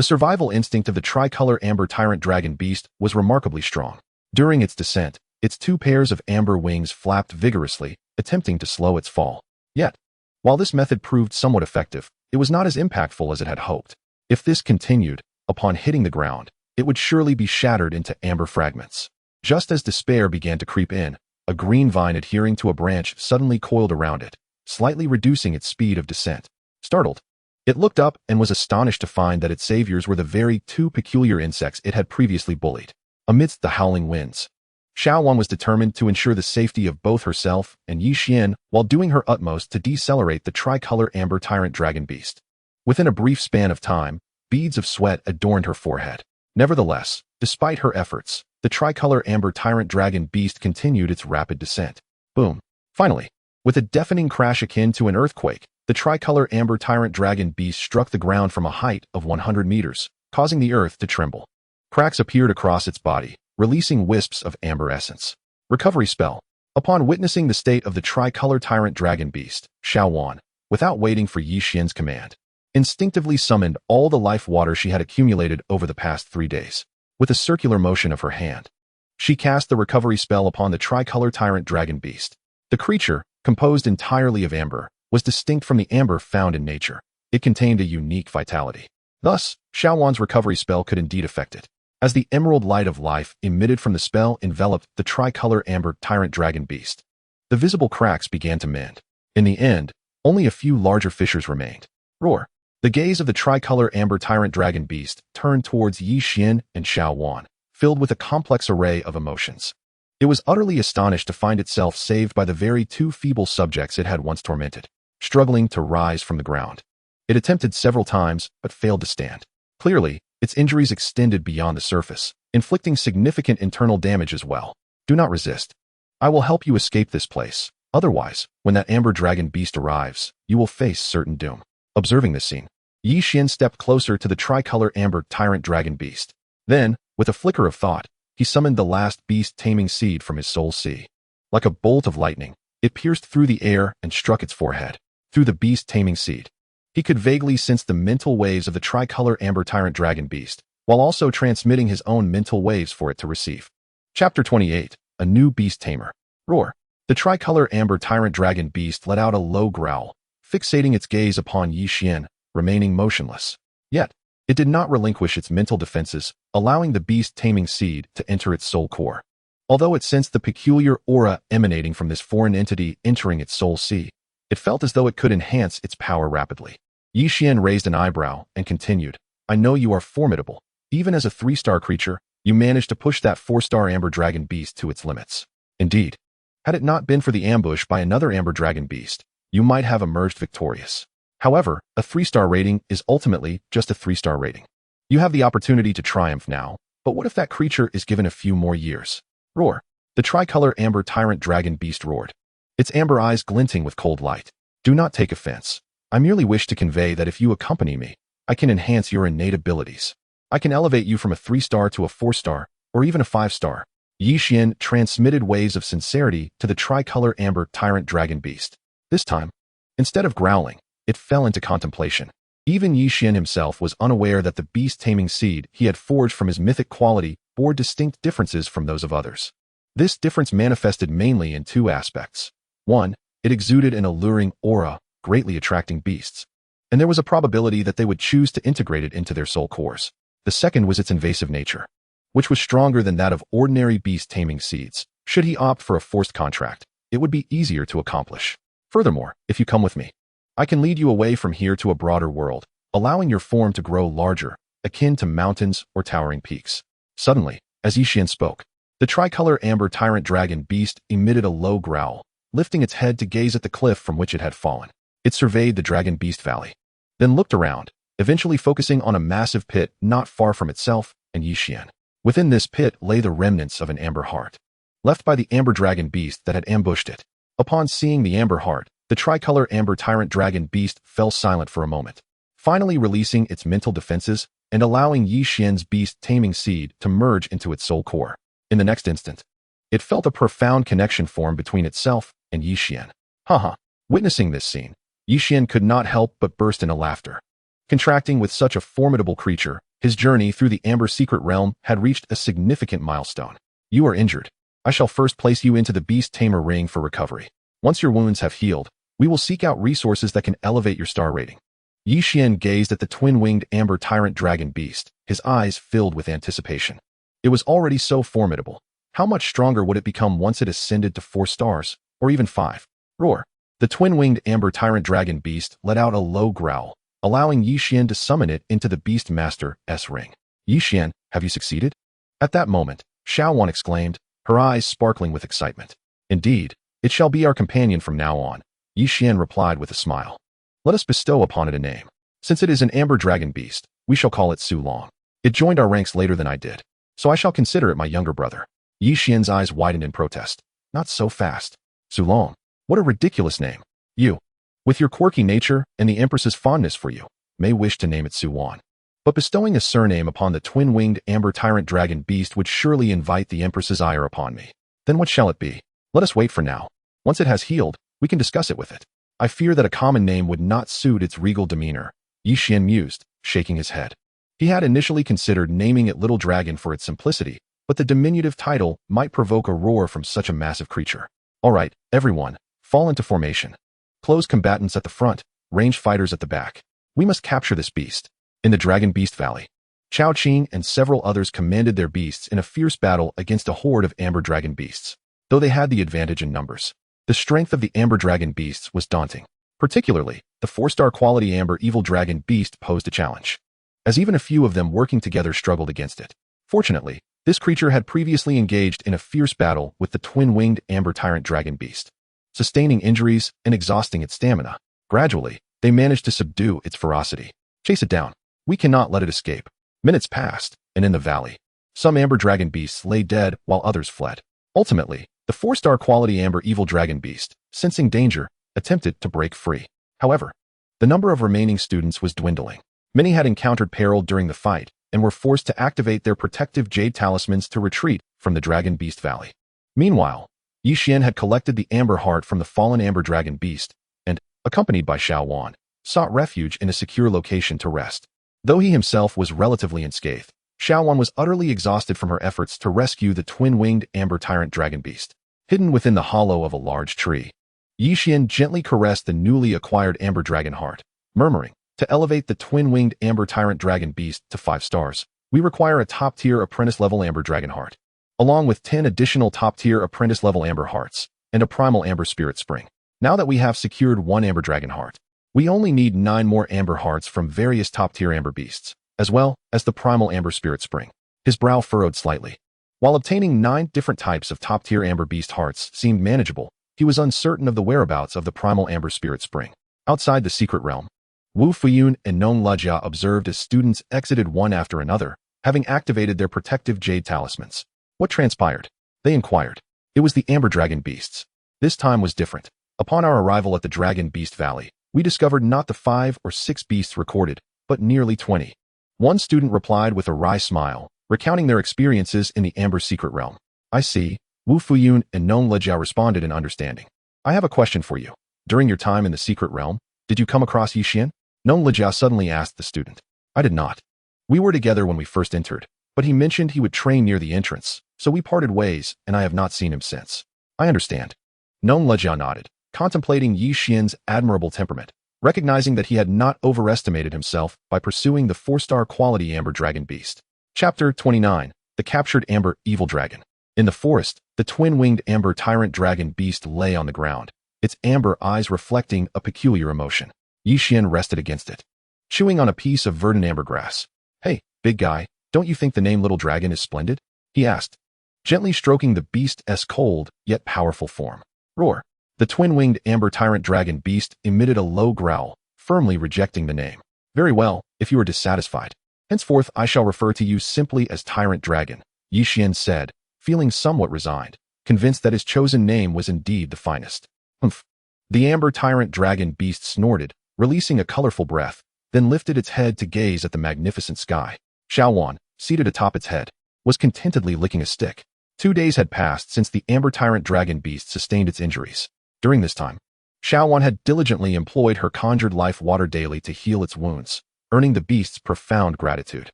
The survival instinct of the tricolor amber tyrant dragon beast was remarkably strong. During its descent, its two pairs of amber wings flapped vigorously, attempting to slow its fall. Yet, while this method proved somewhat effective, it was not as impactful as it had hoped. If this continued, upon hitting the ground, it would surely be shattered into amber fragments. Just as despair began to creep in, a green vine adhering to a branch suddenly coiled around it, slightly reducing its speed of descent. Startled, it looked up and was astonished to find that its saviors were the very two peculiar insects it had previously bullied. Amidst the howling winds, Xuan was determined to ensure the safety of both herself and Yixian while doing her utmost to decelerate the tricolor amber tyrant dragon beast. Within a brief span of time, beads of sweat adorned her forehead. Nevertheless, despite her efforts, the tricolor amber tyrant dragon beast continued its rapid descent. Boom. Finally, with a deafening crash akin to an earthquake, the tricolor amber tyrant dragon beast struck the ground from a height of 100 meters, causing the earth to tremble. Cracks appeared across its body, releasing wisps of amber essence. Recovery spell. Upon witnessing the state of the tricolor tyrant dragon beast, Xuan, without waiting for Yixian's command, instinctively summoned all the life water she had accumulated over the past 3 days. With a circular motion of her hand, she cast the recovery spell upon the tricolor tyrant dragon beast. The creature, composed entirely of amber, was distinct from the amber found in nature. It contained a unique vitality. Thus, Xuan's recovery spell could indeed affect it. As the emerald light of life emitted from the spell enveloped the tricolor amber tyrant dragon beast, the visible cracks began to mend. In the end, only a few larger fissures remained. Roar. The gaze of the tricolor amber tyrant dragon beast turned towards Yixian and Xuan, filled with a complex array of emotions. It was utterly astonished to find itself saved by the very two feeble subjects it had once tormented, struggling to rise from the ground. It attempted several times, but failed to stand. Clearly, its injuries extended beyond the surface, inflicting significant internal damage as well. Do not resist. I will help you escape this place. Otherwise, when that amber dragon beast arrives, you will face certain doom. Observing this scene, Yixian stepped closer to the tricolor amber tyrant dragon beast. Then, with a flicker of thought, he summoned the last beast taming seed from his soul sea. Like a bolt of lightning, it pierced through the air and struck its forehead. Through the beast taming seed, he could vaguely sense the mental waves of the tricolor amber tyrant dragon beast, while also transmitting his own mental waves for it to receive. Chapter 28. A New Beast Tamer. Roar. The tricolor amber tyrant dragon beast let out a low growl, fixating its gaze upon Yixian, remaining motionless. Yet, it did not relinquish its mental defenses, allowing the beast taming seed to enter its soul core. Although it sensed the peculiar aura emanating from this foreign entity entering its soul sea, it felt as though it could enhance its power rapidly. Yixian raised an eyebrow and continued, I know you are formidable. Even as a 3-star creature, you managed to push that 4-star amber dragon beast to its limits. Indeed, had it not been for the ambush by another amber dragon beast, you might have emerged victorious. However, a 3-star rating is ultimately just a 3-star rating. You have the opportunity to triumph now, but what if that creature is given a few more years? Roar. The tricolor amber tyrant dragon beast roared, its amber eyes glinting with cold light. Do not take offense. I merely wish to convey that if you accompany me, I can enhance your innate abilities. I can elevate you from a 3-star to a 4-star, or even a 5-star. Yixian transmitted waves of sincerity to the tricolor amber tyrant dragon beast. This time, instead of growling, it fell into contemplation. Even Yixian himself was unaware that the beast taming seed he had forged from his mythic quality bore distinct differences from those of others. This difference manifested mainly in 2 aspects. 1, it exuded an alluring aura, greatly attracting beasts, and there was a probability that they would choose to integrate it into their soul cores. The second was its invasive nature, which was stronger than that of ordinary beast taming seeds. Should he opt for a forced contract, it would be easier to accomplish. Furthermore, if you come with me, I can lead you away from here to a broader world, allowing your form to grow larger, akin to mountains or towering peaks. Suddenly, as Yixian spoke, the tricolor amber tyrant dragon beast emitted a low growl, lifting its head to gaze at the cliff from which it had fallen. It surveyed the dragon beast valley, then looked around, eventually focusing on a massive pit not far from itself and Yixian. Within this pit lay the remnants of an amber heart, left by the amber dragon beast that had ambushed it. Upon seeing the amber heart, the tricolor amber tyrant dragon beast fell silent for a moment, finally releasing its mental defenses and allowing Yixian's beast taming seed to merge into its soul core. In the next instant, it felt a profound connection form between itself and Yixian. Haha. Witnessing this scene, Yixian could not help but burst into laughter. Contracting with such a formidable creature, His journey through the Amber Secret Realm had reached a significant milestone. You are injured. I shall first place you into the Beast Tamer ring for recovery. Once your wounds have healed, we will seek out resources that can elevate your star rating. Yi Xian gazed at the twin-winged Amber Tyrant Dragon Beast, his eyes filled with anticipation. It was already so formidable. How much stronger would it become once it ascended to 4 stars, or even 5? Roar! The twin-winged Amber Tyrant Dragon Beast let out a low growl, allowing Yi Xian to summon it into the Beast Master's ring. Yi Xian, have you succeeded? At that moment, Xuan exclaimed, her eyes sparkling with excitement. Indeed, it shall be our companion from now on, Yi Xian replied with a smile. Let us bestow upon it a name. Since it is an Amber Dragon Beast, we shall call it Su Long. It joined our ranks later than I did, so I shall consider it my younger brother. Yi Xian's eyes widened in protest. Not so fast. Su Long. What a ridiculous name. You, with your quirky nature and the Empress's fondness for you, may wish to name it Xuan. But bestowing a surname upon the twin-winged Amber Tyrant Dragon Beast would surely invite the Empress's ire upon me. Then what shall it be? Let us wait for now. Once it has healed, we can discuss it with it. I fear that a common name would not suit its regal demeanor, Yi Xian mused, shaking his head. He had initially considered naming it Little Dragon for its simplicity, but the diminutive title might provoke a roar from such a massive creature. All right, everyone, fall into formation. Close combatants at the front, ranged fighters at the back. We must capture this beast. In the Dragon Beast Valley, Chao Qing and several others commanded their beasts in a fierce battle against a horde of Amber Dragon Beasts. Though they had the advantage in numbers, the strength of the Amber Dragon Beasts was daunting. Particularly, the 4-star quality Amber Evil Dragon Beast posed a challenge, as even a few of them working together struggled against it. Fortunately, this creature had previously engaged in a fierce battle with the twin-winged Amber Tyrant Dragon Beast, sustaining injuries and exhausting its stamina. Gradually, they managed to subdue its ferocity. Chase it down. We cannot let it escape. Minutes passed, and in the valley, some Amber Dragon Beasts lay dead while others fled. Ultimately, the 4-star quality Amber Evil Dragon Beast, sensing danger, attempted to break free. However, the number of remaining students was dwindling. Many had encountered peril during the fight and were forced to activate their protective jade talismans to retreat from the Dragon Beast Valley. Meanwhile, Yi Xian had collected the Amber Heart from the fallen Amber Dragon Beast and, accompanied by Xuan, sought refuge in a secure location to rest. Though he himself was relatively unscathed, Xuan was utterly exhausted from her efforts to rescue the twin-winged Amber Tyrant Dragon Beast. Hidden within the hollow of a large tree, Yi Xian gently caressed the newly acquired Amber Dragon Heart, murmuring, to elevate the twin-winged Amber Tyrant Dragon Beast to 5 stars, we require a top-tier apprentice-level Amber Dragon Heart, along with 10 additional top-tier apprentice-level Amber Hearts, and a primal Amber Spirit Spring. Now that we have secured 1 Amber Dragon Heart, we only need 9 more Amber Hearts from various top-tier Amber Beasts, as well as the primal Amber Spirit Spring. His brow furrowed slightly. While obtaining 9 different types of top-tier Amber Beast Hearts seemed manageable, he was uncertain of the whereabouts of the primal Amber Spirit Spring. Outside the secret realm, Wu Fuyun and Nong Lejia observed as students exited one after another, having activated their protective jade talismans. What transpired? They inquired. It was the Amber Dragon Beasts. This time was different. Upon our arrival at the Dragon Beast Valley, we discovered not the 5 or 6 beasts recorded, but nearly 20. One student replied with a wry smile, recounting their experiences in the Amber Secret Realm. I see, Wu Fuyun and Nong Lejia responded in understanding. I have a question for you. During your time in the Secret Realm, did you come across Yi Xian? Nong Lejia suddenly asked the student. I did not. We were together when we first entered, but he mentioned he would train near the entrance, so we parted ways, and I have not seen him since. I understand. Nong Lejia nodded, contemplating Yi Xian's admirable temperament, recognizing that he had not overestimated himself by pursuing the 4-star quality Amber Dragon Beast. Chapter 29. The Captured Amber Evil Dragon. In the forest, the twin-winged Amber Tyrant Dragon Beast lay on the ground, its amber eyes reflecting a peculiar emotion. Yi Xian rested against it, chewing on a piece of verdant amber grass. Hey, big guy, don't you think the name Little Dragon is splendid? He asked, gently stroking the beast's cold yet powerful form. Roar. The twin-winged Amber Tyrant Dragon Beast emitted a low growl, firmly rejecting the name. Very well, if you are dissatisfied. Henceforth I shall refer to you simply as Tyrant Dragon, Yi Xian said, feeling somewhat resigned, convinced that his chosen name was indeed the finest. Humph. The Amber Tyrant Dragon Beast snorted, releasing a colorful breath, then lifted its head to gaze at the magnificent sky. Xuan, seated atop its head, was contentedly licking a stick. 2 days had passed since the Amber Tyrant Dragon Beast sustained its injuries. During this time, Xuan had diligently employed her conjured life water daily to heal its wounds, earning the beast's profound gratitude.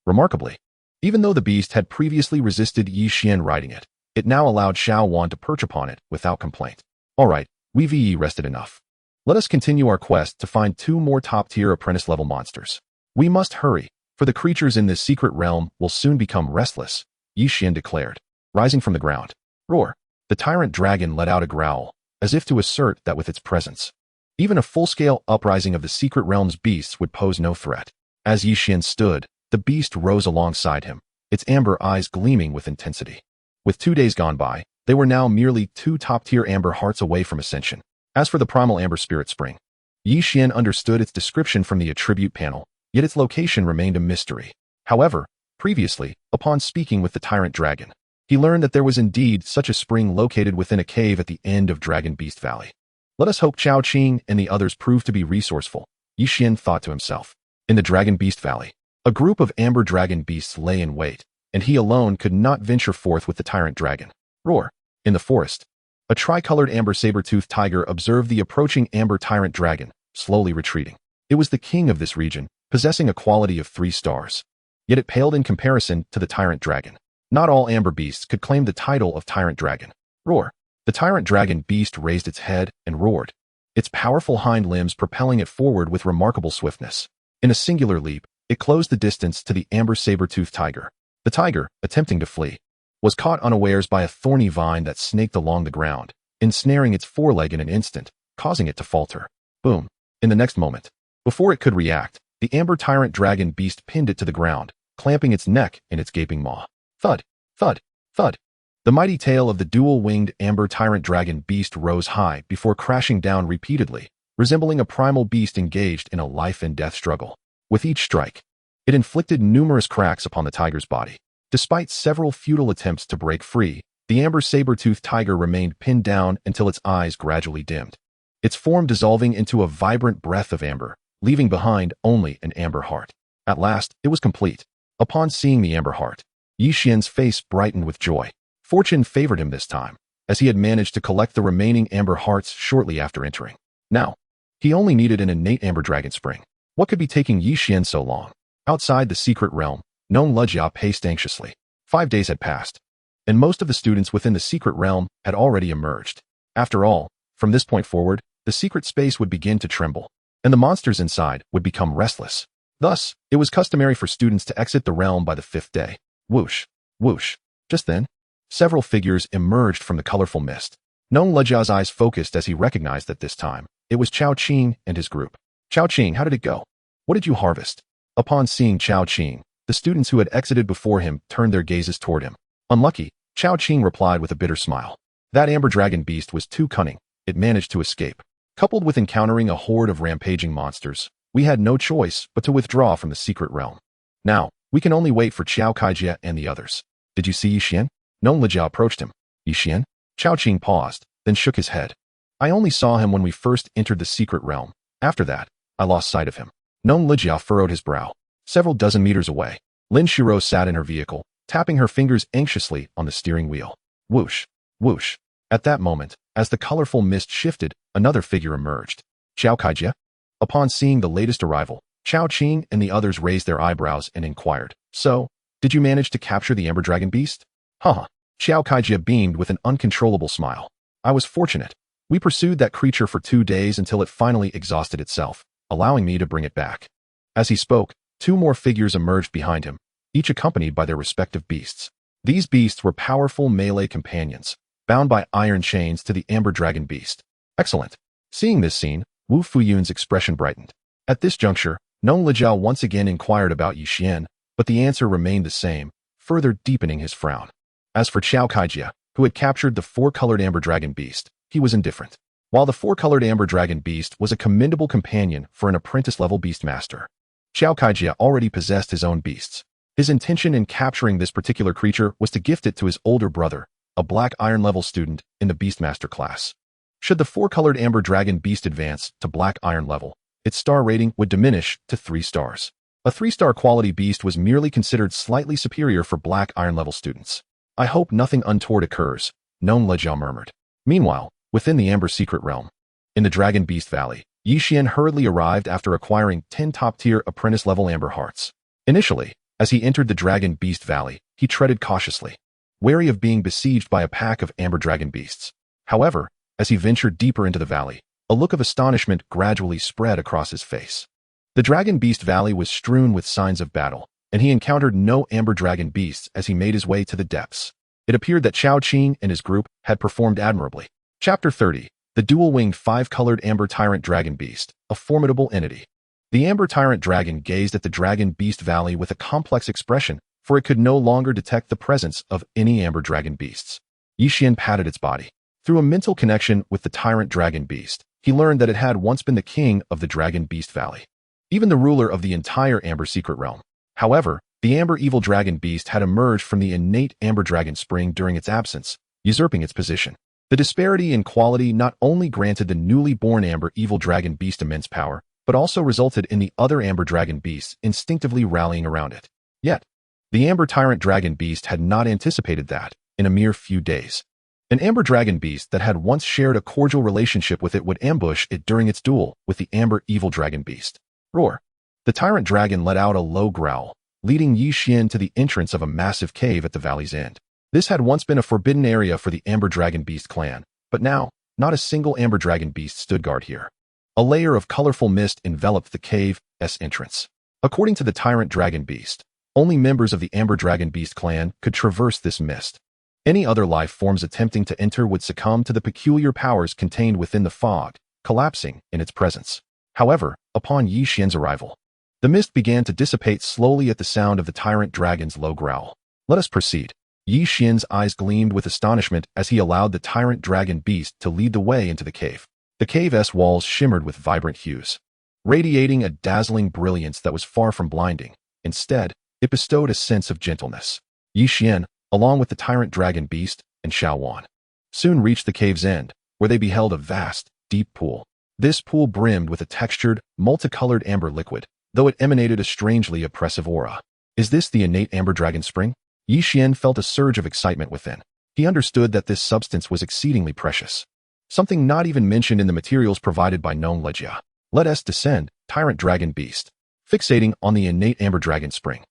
Remarkably, even though the beast had previously resisted Yi Xian riding it, it now allowed Xuan to perch upon it without complaint. Alright, we've rested enough. Let us continue our quest to find 2 more top-tier apprentice-level monsters. We must hurry, for the creatures in this secret realm will soon become restless, Yi Xian declared, rising from the ground. Roar! The tyrant dragon let out a growl, as if to assert that with its presence, even a full-scale uprising of the secret realm's beasts would pose no threat. As Yi Xian stood, the beast rose alongside him, its amber eyes gleaming with intensity. With 2 days gone by, they were now merely 2 top-tier amber hearts away from ascension. As for the primal amber spirit spring, Yi Xian understood its description from the attribute panel, yet its location remained a mystery. However, previously, upon speaking with the tyrant dragon, he learned that there was indeed such a spring located within a cave at the end of Dragon Beast Valley. Let us hope Chao Qing and the others prove to be resourceful, Yi Xian thought to himself. In the Dragon Beast Valley, a group of amber dragon beasts lay in wait, and he alone could not venture forth with the tyrant dragon. Roar! In the forest, a tricolored amber saber-toothed tiger observed the approaching amber tyrant dragon, slowly retreating. It was the king of this region, possessing a quality of 3 stars. Yet it paled in comparison to the tyrant dragon. Not all amber beasts could claim the title of tyrant dragon. Roar! The tyrant dragon beast raised its head and roared, its powerful hind limbs propelling it forward with remarkable swiftness. In a singular leap, it closed the distance to the amber saber-toothed tiger. The tiger, attempting to flee, was caught unawares by a thorny vine that snaked along the ground, ensnaring its foreleg in an instant, causing it to falter. Boom! In the next moment, before it could react, the amber tyrant dragon beast pinned it to the ground, clamping its neck in its gaping maw. Thud! Thud! Thud! The mighty tail of the dual-winged amber tyrant dragon beast rose high before crashing down repeatedly, resembling a primal beast engaged in a life-and-death struggle. With each strike, it inflicted numerous cracks upon the tiger's body. Despite several futile attempts to break free, the amber saber-toothed tiger remained pinned down until its eyes gradually dimmed, its form dissolving into a vibrant breath of amber, leaving behind only an amber heart. At last, it was complete. Upon seeing the amber heart, Yi Xian's face brightened with joy. Fortune favored him this time, as he had managed to collect the remaining amber hearts shortly after entering. Now, he only needed an innate amber dragon spring. What could be taking Yi Xian so long? Outside the secret realm, Nong Lejia paced anxiously. 5 days had passed, and most of the students within the secret realm had already emerged. After all, from this point forward, the secret space would begin to tremble, and the monsters inside would become restless. Thus, it was customary for students to exit the realm by the 5th day. Whoosh! Whoosh! Just then, several figures emerged from the colorful mist. Nong Lejia's eyes focused as he recognized that this time, it was Chao Qing and his group. Chao Qing, how did it go? What did you harvest? Upon seeing Chao Qing, the students who had exited before him turned their gazes toward him. Unlucky, Chao Qing replied with a bitter smile. That amber dragon beast was too cunning. It managed to escape. Coupled with encountering a horde of rampaging monsters, we had no choice but to withdraw from the secret realm. Now, we can only wait for Qiao Kaijia and the others. Did you see Yi Xian? Nong Lejia approached him. Yi Xian? Chao Qing paused, then shook his head. I only saw him when we first entered the secret realm. After that, I lost sight of him. Nong Lejia furrowed his brow. Several dozen meters away, Lin Shiro sat in her vehicle, tapping her fingers anxiously on the steering wheel. Whoosh! Whoosh! At that moment, as the colorful mist shifted, another figure emerged. Qiao Kaijia? Upon seeing the latest arrival, Chao Qing and the others raised their eyebrows and inquired, So, did you manage to capture the amber dragon beast? Haha. Qiao Kaijia beamed with an uncontrollable smile. I was fortunate. We pursued that creature for 2 days until it finally exhausted itself, allowing me to bring it back. As he spoke, 2 more figures emerged behind him, each accompanied by their respective beasts. These beasts were powerful melee companions, bound by iron chains to the amber dragon beast. Excellent. Seeing this scene, Wu Fuyun's expression brightened. At this juncture, Nong Lejiao once again inquired about Yi Xian, but the answer remained the same, further deepening his frown. As for Qiao Kaijia, who had captured the 4-colored amber dragon beast, he was indifferent. While the 4-colored amber dragon beast was a commendable companion for an apprentice-level beastmaster, Qiao Kaijia already possessed his own beasts. His intention in capturing this particular creature was to gift it to his older brother, a black iron-level student in the beastmaster class. Should the 4-colored amber dragon beast advance to black iron level, its star rating would diminish to 3 stars. A 3-star quality beast was merely considered slightly superior for black iron-level students. I hope nothing untoward occurs, Nong Lejiao murmured. Meanwhile, within the amber secret realm, in the Dragon Beast Valley, Yi Xian hurriedly arrived after acquiring 10 top-tier apprentice-level amber hearts. Initially, As he entered the Dragon Beast Valley, he treaded cautiously, wary of being besieged by a pack of amber dragon beasts. However, as he ventured deeper into the valley, a look of astonishment gradually spread across his face. The Dragon Beast Valley was strewn with signs of battle, and he encountered no amber dragon beasts as he made his way to the depths. It appeared that Xiao Qing and his group had performed admirably. Chapter 30. The Dual-Winged Five-Colored Amber Tyrant Dragon Beast, a formidable entity. The Amber Tyrant Dragon gazed at the Dragon Beast Valley with a complex expression, for it could no longer detect the presence of any amber dragon beasts. Yixian patted its body. Through a mental connection with the Tyrant Dragon Beast, he learned that it had once been the king of the Dragon Beast Valley, even the ruler of the entire Amber Secret Realm. However, the Amber Evil Dragon Beast had emerged from the innate Amber Dragon Spring during its absence, usurping its position. The disparity in quality not only granted the newly born Amber Evil Dragon Beast immense power, but also resulted in the other Amber Dragon Beasts instinctively rallying around it. Yet, the Amber Tyrant Dragon Beast had not anticipated that, in a mere few days, an Amber Dragon Beast that had once shared a cordial relationship with it would ambush it during its duel with the Amber Evil Dragon Beast. Roar! The Tyrant Dragon let out a low growl, leading Yixian to the entrance of a massive cave at the valley's end. This had once been a forbidden area for the Amber Dragon Beast clan, but now, not a single Amber Dragon Beast stood guard here. A layer of colorful mist enveloped the cave's entrance. According to the Tyrant Dragon Beast, only members of the Amber Dragon Beast clan could traverse this mist. Any other life forms attempting to enter would succumb to the peculiar powers contained within the fog, collapsing in its presence. However, upon Yixian's arrival, the mist began to dissipate slowly at the sound of the Tyrant Dragon's low growl. Let us proceed. Yixian's eyes gleamed with astonishment as he allowed the Tyrant Dragon Beast to lead the way into the cave. The cave's walls shimmered with vibrant hues, radiating a dazzling brilliance that was far from blinding. Instead, it bestowed a sense of gentleness. Yixian, along with the Tyrant Dragon Beast and Xuan, soon reached the cave's end, where they beheld a vast, deep pool. This pool brimmed with a textured, multicolored amber liquid, though it emanated a strangely oppressive aura. Is this the innate Amber Dragon Spring? Yixian felt a surge of excitement within. He understood that this substance was exceedingly precious, something not even mentioned in the materials provided by known Legia. Let us descend, Tyrant Dragon Beast. Fixating on the innate Amber Dragon Spring,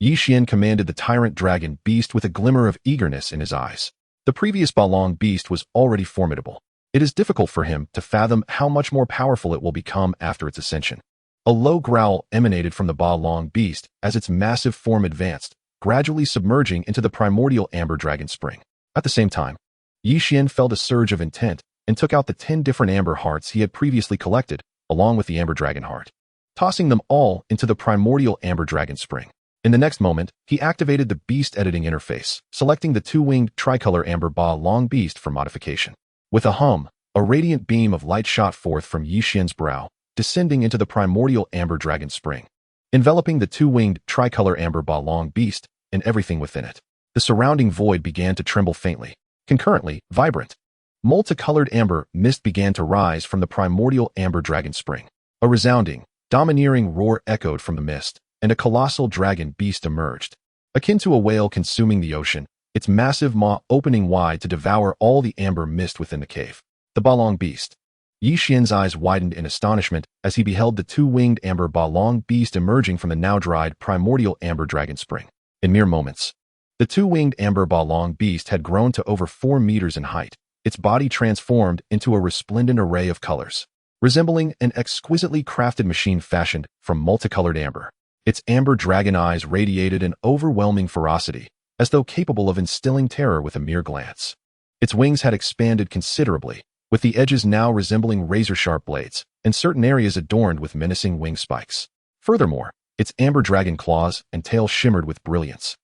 Yixian commanded the Tyrant Dragon Beast with a glimmer of eagerness in his eyes. The previous Balong Beast was already formidable. It is difficult for him to fathom how much more powerful it will become after its ascension. A low growl emanated from the Balong Beast as its massive form advanced, gradually submerging into the primordial Amber Dragon Spring. At the same time, Yixian felt a surge of intent and took out the 10 different amber hearts he had previously collected, along with the Amber Dragon Heart, tossing them all into the primordial Amber Dragon Spring. In the next moment, he activated the Beast Editing interface, selecting the two-winged tricolor Amber Balong Beast for modification. With a hum, a radiant beam of light shot forth from Yixian's brow, descending into the primordial Amber Dragon Spring, enveloping the two-winged tricolor Amber Balong Beast and everything within it. The surrounding void began to tremble faintly. Concurrently, vibrant, multicolored amber mist began to rise from the primordial Amber Dragon Spring. A resounding, domineering roar echoed from the mist, and a colossal dragon beast emerged. Akin to a whale consuming the ocean, its massive maw opening wide to devour all the amber mist within the cave. The Balong Beast. Yixian's eyes widened in astonishment as he beheld the two-winged Amber Balong Beast emerging from the now-dried primordial Amber Dragon Spring. In mere moments, the two-winged Amber Balong Beast had grown to over 4 meters in height, its body transformed into a resplendent array of colors, resembling an exquisitely crafted machine fashioned from multicolored amber. Its amber dragon eyes radiated an overwhelming ferocity, as though capable of instilling terror with a mere glance. Its wings had expanded considerably, with the edges now resembling razor-sharp blades, and certain areas adorned with menacing wing spikes. Furthermore, its amber dragon claws and tail shimmered with brilliance,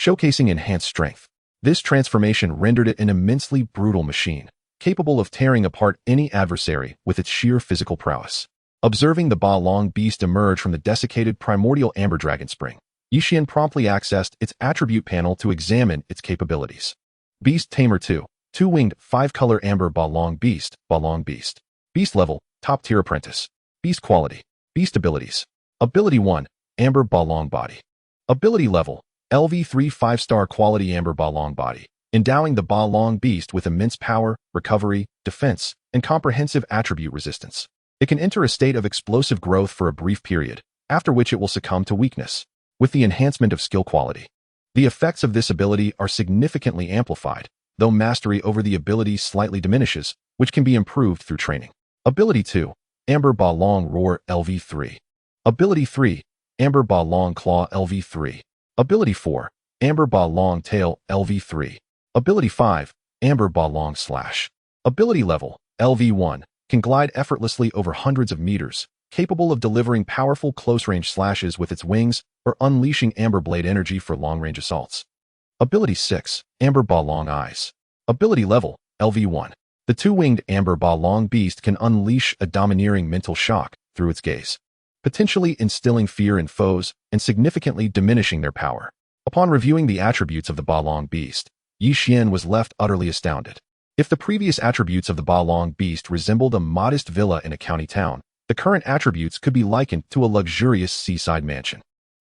showcasing enhanced strength. This transformation rendered it an immensely brutal machine, capable of tearing apart any adversary with its sheer physical prowess. Observing the Balong Beast emerge from the desiccated primordial Amber Dragon Spring, Yixian promptly accessed its attribute panel to examine its capabilities. Beast Tamer 2, two-winged, five-color Amber Balong Beast, Balong Beast. Beast level, top-tier apprentice. Beast quality, beast abilities. Ability 1, Amber Balong Body. Ability level, LV3 5-star quality Amber Balong Body, endowing the Balong Beast with immense power, recovery, defense, and comprehensive attribute resistance. It can enter a state of explosive growth for a brief period, after which it will succumb to weakness. with the enhancement of skill quality. The effects of this ability are significantly amplified, though mastery over the ability slightly diminishes, which can be improved through training. Ability 2, Amber Ba Long Roar LV3. Ability 3, Amber Ba Long Claw LV3. Ability 4, Amber Ba Long Tail LV3. Ability 5, Amber Ba Long Slash. Ability level, LV1, can glide effortlessly over hundreds of meters, capable of delivering powerful close-range slashes with its wings or unleashing Amber Blade energy for long-range assaults. Ability 6, Amber Ba Long Eyes. Ability level, LV1. The two-winged Amber Ba Long beast can unleash a domineering mental shock through its gaze, potentially instilling fear in foes and significantly diminishing their power. Upon reviewing the attributes of the Ba Long beast, Yi Xian was left utterly astounded. If the previous attributes of the Ba Long beast resembled a modest villa in a county town, the current attributes could be likened to a luxurious seaside mansion.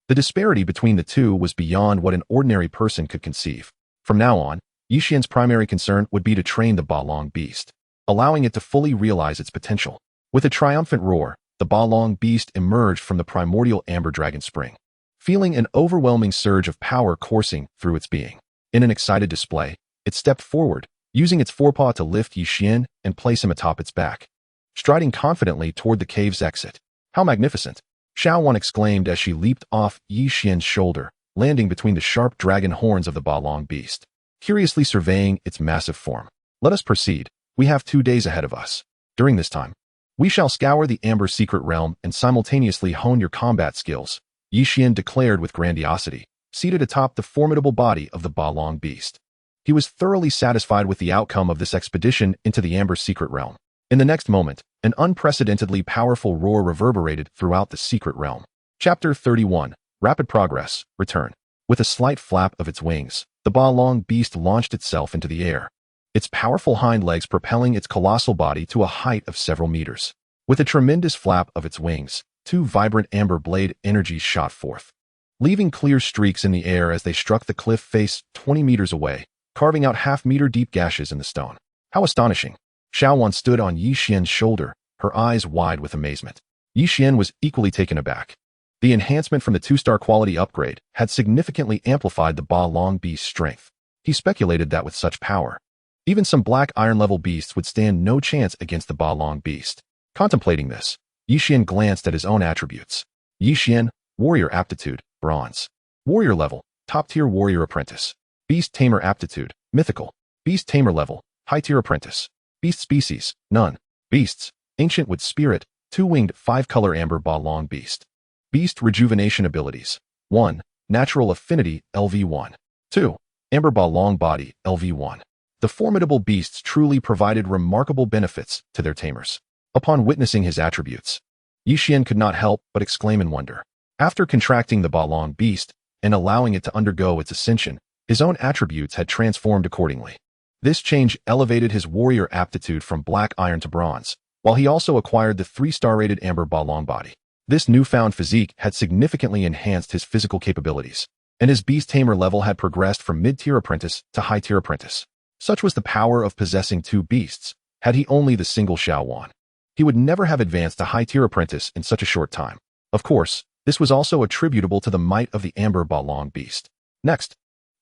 The disparity between the two was beyond what an ordinary person could conceive. From now on, Yi Xian's primary concern would be to train the Ba Long beast, allowing it to fully realize its potential. With a triumphant roar, the Ba Long beast emerged from the primordial Amber Dragon Spring, feeling an overwhelming surge of power coursing through its being. In an excited display, it stepped forward, using its forepaw to lift Yi Xian and place him atop its back, striding confidently toward the cave's exit. How magnificent! Xuan exclaimed as she leaped off Yi Xian's shoulder, landing between the sharp dragon horns of the Ba Long beast, curiously surveying its massive form. Let us proceed. We have 2 days ahead of us. During this time, we shall scour the Amber Secret Realm and simultaneously hone your combat skills, Yi Xian declared with grandiosity, seated atop the formidable body of the Ba Long beast. He was thoroughly satisfied with the outcome of this expedition into the Amber Secret Realm. In the next moment, an unprecedentedly powerful roar reverberated throughout the secret realm. Chapter 31, Rapid Progress, Return. With a slight flap of its wings, the Ba Long beast launched itself into the air, its powerful hind legs propelling its colossal body to a height of several meters. With a tremendous flap of its wings, 2 vibrant amber blade energies shot forth, leaving clear streaks in the air as they struck the cliff face 20 meters away, carving out half-meter deep gashes in the stone. How astonishing! Xuan stood on Yi Xian's shoulder, her eyes wide with amazement. Yi Xian was equally taken aback. The enhancement from the 2-star quality upgrade had significantly amplified the Ba Long beast's strength. He speculated that with such power, even some black iron-level beasts would stand no chance against the Ba Long beast. Contemplating this, Yi Xian glanced at his own attributes. Yi Xian, Warrior Aptitude, Bronze. Warrior Level, Top-Tier Warrior Apprentice. Beast Tamer Aptitude, Mythical. Beast Tamer Level, High-Tier Apprentice. Beast Species, None. Beasts, Ancient Wood Spirit, 2-winged 5-color Amber Ba Long beast. Beast Rejuvenation Abilities. 1. Natural Affinity, LV1. 2. Amber Ba Long Body, LV1. The formidable beasts truly provided remarkable benefits to their tamers. Upon witnessing his attributes, Yi Xian could not help but exclaim in wonder. After contracting the Ba Long beast and allowing it to undergo its ascension, his own attributes had transformed accordingly. This change elevated his warrior aptitude from black iron to bronze, while he also acquired the 3-star rated Amber Ba Long body. This newfound physique had significantly enhanced his physical capabilities, and his beast tamer level had progressed from mid-tier apprentice to high-tier apprentice. Such was the power of possessing 2 beasts. Had he only the single Xuan, he would never have advanced to high-tier apprentice in such a short time. Of course, this was also attributable to the might of the Amber Ba Long beast. Next,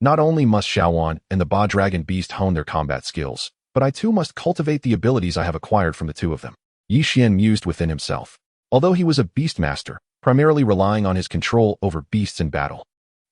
not only must Xuan and the Ba Dragon beast hone their combat skills, but I too must cultivate the abilities I have acquired from the 2 of them. Yi Xian mused within himself. Although he was a beast master, primarily relying on his control over beasts in battle,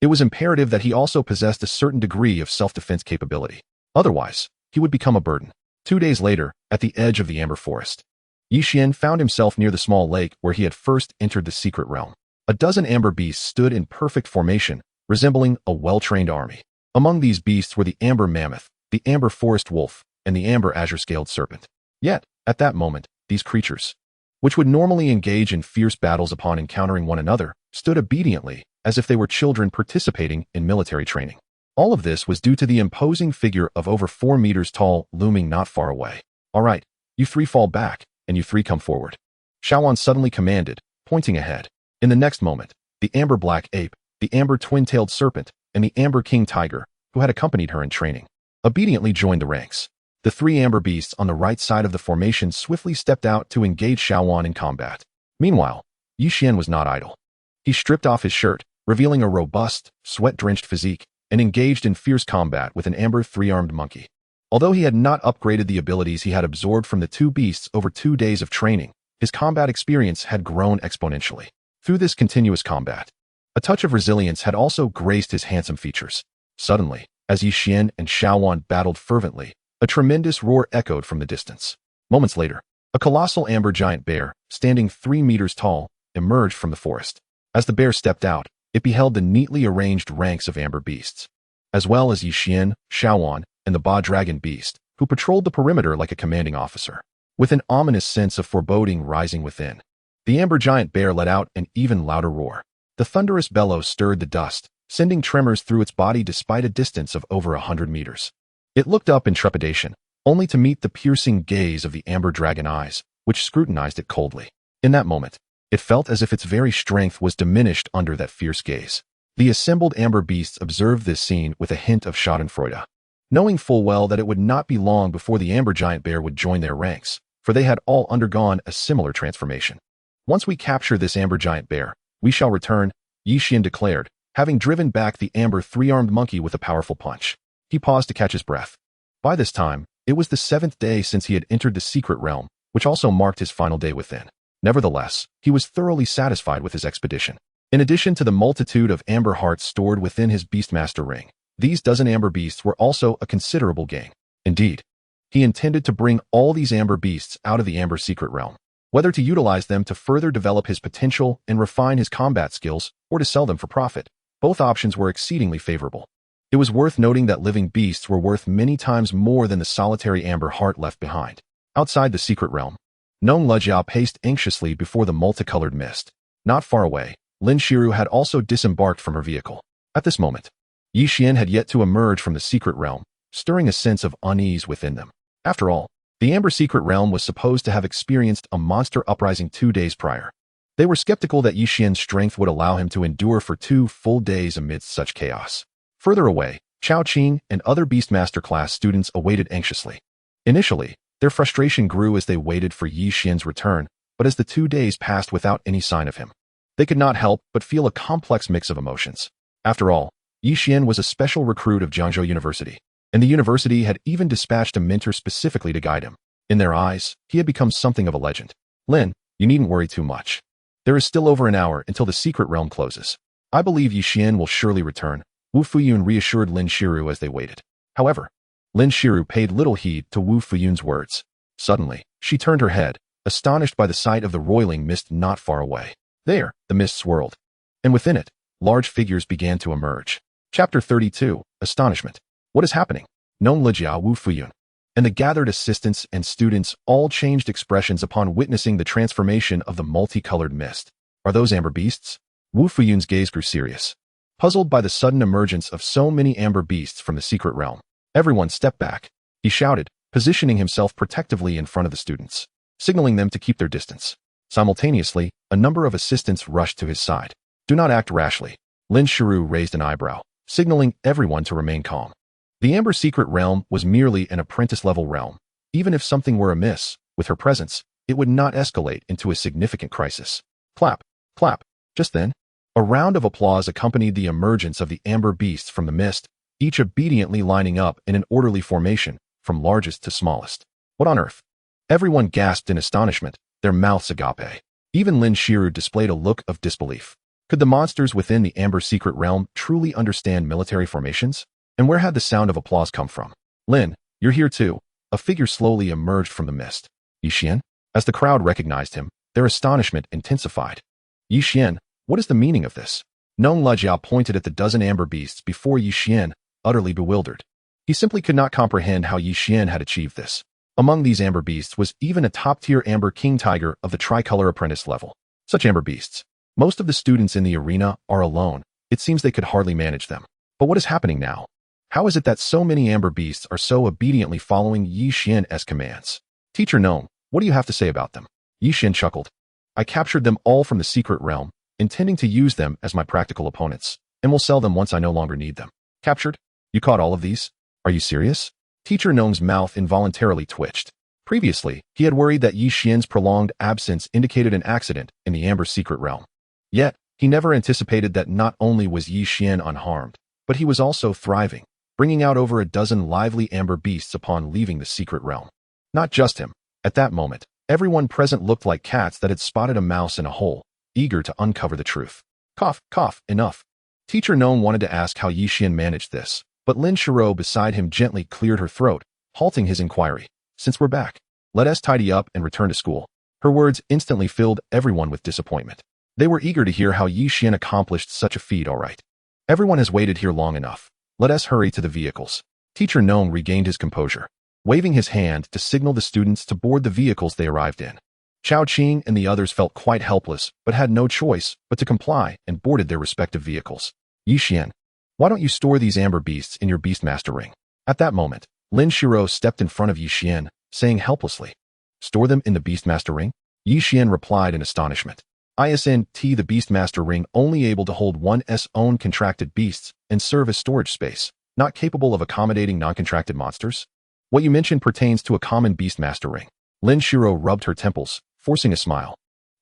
it was imperative that he also possessed a certain degree of self-defense capability. Otherwise, he would become a burden. 2 days later, at the edge of the Amber Forest, Yi Xian found himself near the small lake where he had first entered the secret realm. A dozen amber beasts stood in perfect formation, resembling a well-trained army. Among these beasts were the Amber Mammoth, the Amber Forest Wolf, and the Amber Azure-Scaled Serpent. Yet, at that moment, these creatures, which would normally engage in fierce battles upon encountering one another, stood obediently, as if they were children participating in military training. All of this was due to the imposing figure of over 4 meters tall looming not far away. All right, you 3 fall back, and you 3 come forward. Xuan suddenly commanded, pointing ahead. In the next moment, the Amber Black Ape, the Amber Twin-Tailed Serpent, and the Amber King Tiger, who had accompanied her in training, obediently joined the ranks. The 3 amber beasts on the right side of the formation swiftly stepped out to engage Xuan in combat. Meanwhile, Yi Xian was not idle. He stripped off his shirt, revealing a robust, sweat-drenched physique, and engaged in fierce combat with an amber three-armed monkey. Although he had not upgraded the abilities he had absorbed from the two beasts over 2 days of training, his combat experience had grown exponentially. Through this continuous combat, a touch of resilience had also graced his handsome features. Suddenly, as Xuan and Xuan battled fervently, a tremendous roar echoed from the distance. Moments later, a colossal amber giant bear, standing 3 meters tall, emerged from the forest. As the bear stepped out, it beheld the neatly arranged ranks of amber beasts, as well as Xuan, Xuan, and the Ba Dragon beast, who patrolled the perimeter like a commanding officer. With an ominous sense of foreboding rising within, the amber giant bear let out an even louder roar. The thunderous bellow stirred the dust, sending tremors through its body despite a distance of over 100 meters. It looked up in trepidation, only to meet the piercing gaze of the amber dragon eyes, which scrutinized it coldly. In that moment, it felt as if its very strength was diminished under that fierce gaze. The assembled amber beasts observed this scene with a hint of schadenfreude, knowing full well that it would not be long before the amber giant bear would join their ranks, for they had all undergone a similar transformation. Once we capture this amber giant bear, we shall return, Xuan declared, having driven back the amber three-armed monkey with a powerful punch. He paused to catch his breath. By this time, it was the 7th day since he had entered the secret realm, which also marked his final day within. Nevertheless, he was thoroughly satisfied with his expedition. In addition to the multitude of amber hearts stored within his Beastmaster ring, these dozen amber beasts were also a considerable gain. Indeed, he intended to bring all these amber beasts out of the amber secret realm, whether to utilize them to further develop his potential and refine his combat skills, or to sell them for profit. Both options were exceedingly favorable. It was worth noting that living beasts were worth many times more than the solitary amber heart left behind. Outside the secret realm, Nong Lejiao paced anxiously before the multicolored mist. Not far away, Lin Shiru had also disembarked from her vehicle. At this moment, Xuan had yet to emerge from the secret realm, stirring a sense of unease within them. After all, the amber secret realm was supposed to have experienced a monster uprising 2 days prior. They were skeptical that Xuan's strength would allow him to endure for 2 full days amidst such chaos. Further away, Chao Qing and other Beastmaster class students awaited anxiously. Initially, their frustration grew as they waited for Xuan's return, but as the 2 days passed without any sign of him, they could not help but feel a complex mix of emotions. After all, Xuan was a special recruit of Jiangzhou University, and the university had even dispatched a mentor specifically to guide him. In their eyes, he had become something of a legend. Lin, you needn't worry too much. There is still over an hour until the secret realm closes. I believe Xuan will surely return, Wu Fuyun reassured Lin Shiru as they waited. However, Lin Shiru paid little heed to Wu Fuyun's words. Suddenly, she turned her head, astonished by the sight of the roiling mist not far away. There, the mist swirled, and within it, large figures began to emerge. Chapter 32, Astonishment. What is happening? Nong Lejiao, Wu Fuyun, and the gathered assistants and students all changed expressions upon witnessing the transformation of the multicolored mist. Are those amber beasts? Wu Fuyun's gaze grew serious, puzzled by the sudden emergence of so many amber beasts from the secret realm. Everyone stepped back, he shouted, positioning himself protectively in front of the students, signaling them to keep their distance. Simultaneously, a number of assistants rushed to his side. Do not act rashly. Lin Shiru raised an eyebrow, signaling everyone to remain calm. The amber secret realm was merely an apprentice-level realm. Even if something were amiss, with her presence, it would not escalate into a significant crisis. Clap, clap. Just then, a round of applause accompanied the emergence of the amber beasts from the mist, each obediently lining up in an orderly formation, from largest to smallest. What on earth? Everyone gasped in astonishment, their mouths agape. Even Lin Shiru displayed a look of disbelief. Could the monsters within the amber secret realm truly understand military formations? And where had the sound of applause come from? Lin, you're here too. A figure slowly emerged from the mist. Xuan? As the crowd recognized him, their astonishment intensified. Xuan, what is the meaning of this? Nong Lejiao pointed at the dozen amber beasts before Xuan, utterly bewildered. He simply could not comprehend how Xuan had achieved this. Among these amber beasts was even a top-tier amber king tiger of the tricolor apprentice level. Such amber beasts. Most of the students in the arena are alone. It seems they could hardly manage them. But what is happening now? How is it that so many amber beasts are so obediently following Xuan's commands? Teacher Nong, what do you have to say about them? Xuan chuckled. I captured them all from the secret realm, intending to use them as my practical opponents, and will sell them once I no longer need them. Captured? You caught all of these? Are you serious? Teacher Nong's mouth involuntarily twitched. Previously, he had worried that Xuan's prolonged absence indicated an accident in the amber secret realm. Yet, He never anticipated that not only was Yi Xian unharmed, but he was also thriving, bringing out over a dozen lively amber beasts upon leaving the secret realm. Not just him. At that moment, everyone present looked like cats that had spotted a mouse in a hole, eager to uncover the truth. Cough, cough, enough. Teacher Nong wanted to ask how Yi Xian managed this, but Lin Shiro beside him gently cleared her throat, halting his inquiry. Since we're back, let us tidy up and return to school. Her words instantly filled everyone with disappointment. They were eager to hear how Yi Xian accomplished such a feat all right. Everyone has waited here long enough. Let us hurry to the vehicles. Teacher Nong regained his composure, waving his hand to signal the students to board the vehicles they arrived in. Chao Qing and the others felt quite helpless, but had no choice but to comply and boarded their respective vehicles. Yi Xian, why don't you store these amber beasts in your Beastmaster ring? At that moment, Lin Shiro stepped in front of Yi Xian, saying helplessly, Store them in the Beastmaster ring? Yi Xian replied in astonishment. Isn't the Beastmaster ring only able to hold one's own contracted beasts and serve as storage space, not capable of accommodating non-contracted monsters? What you mentioned pertains to a common Beastmaster ring. Lin Shiro rubbed her temples, forcing a smile.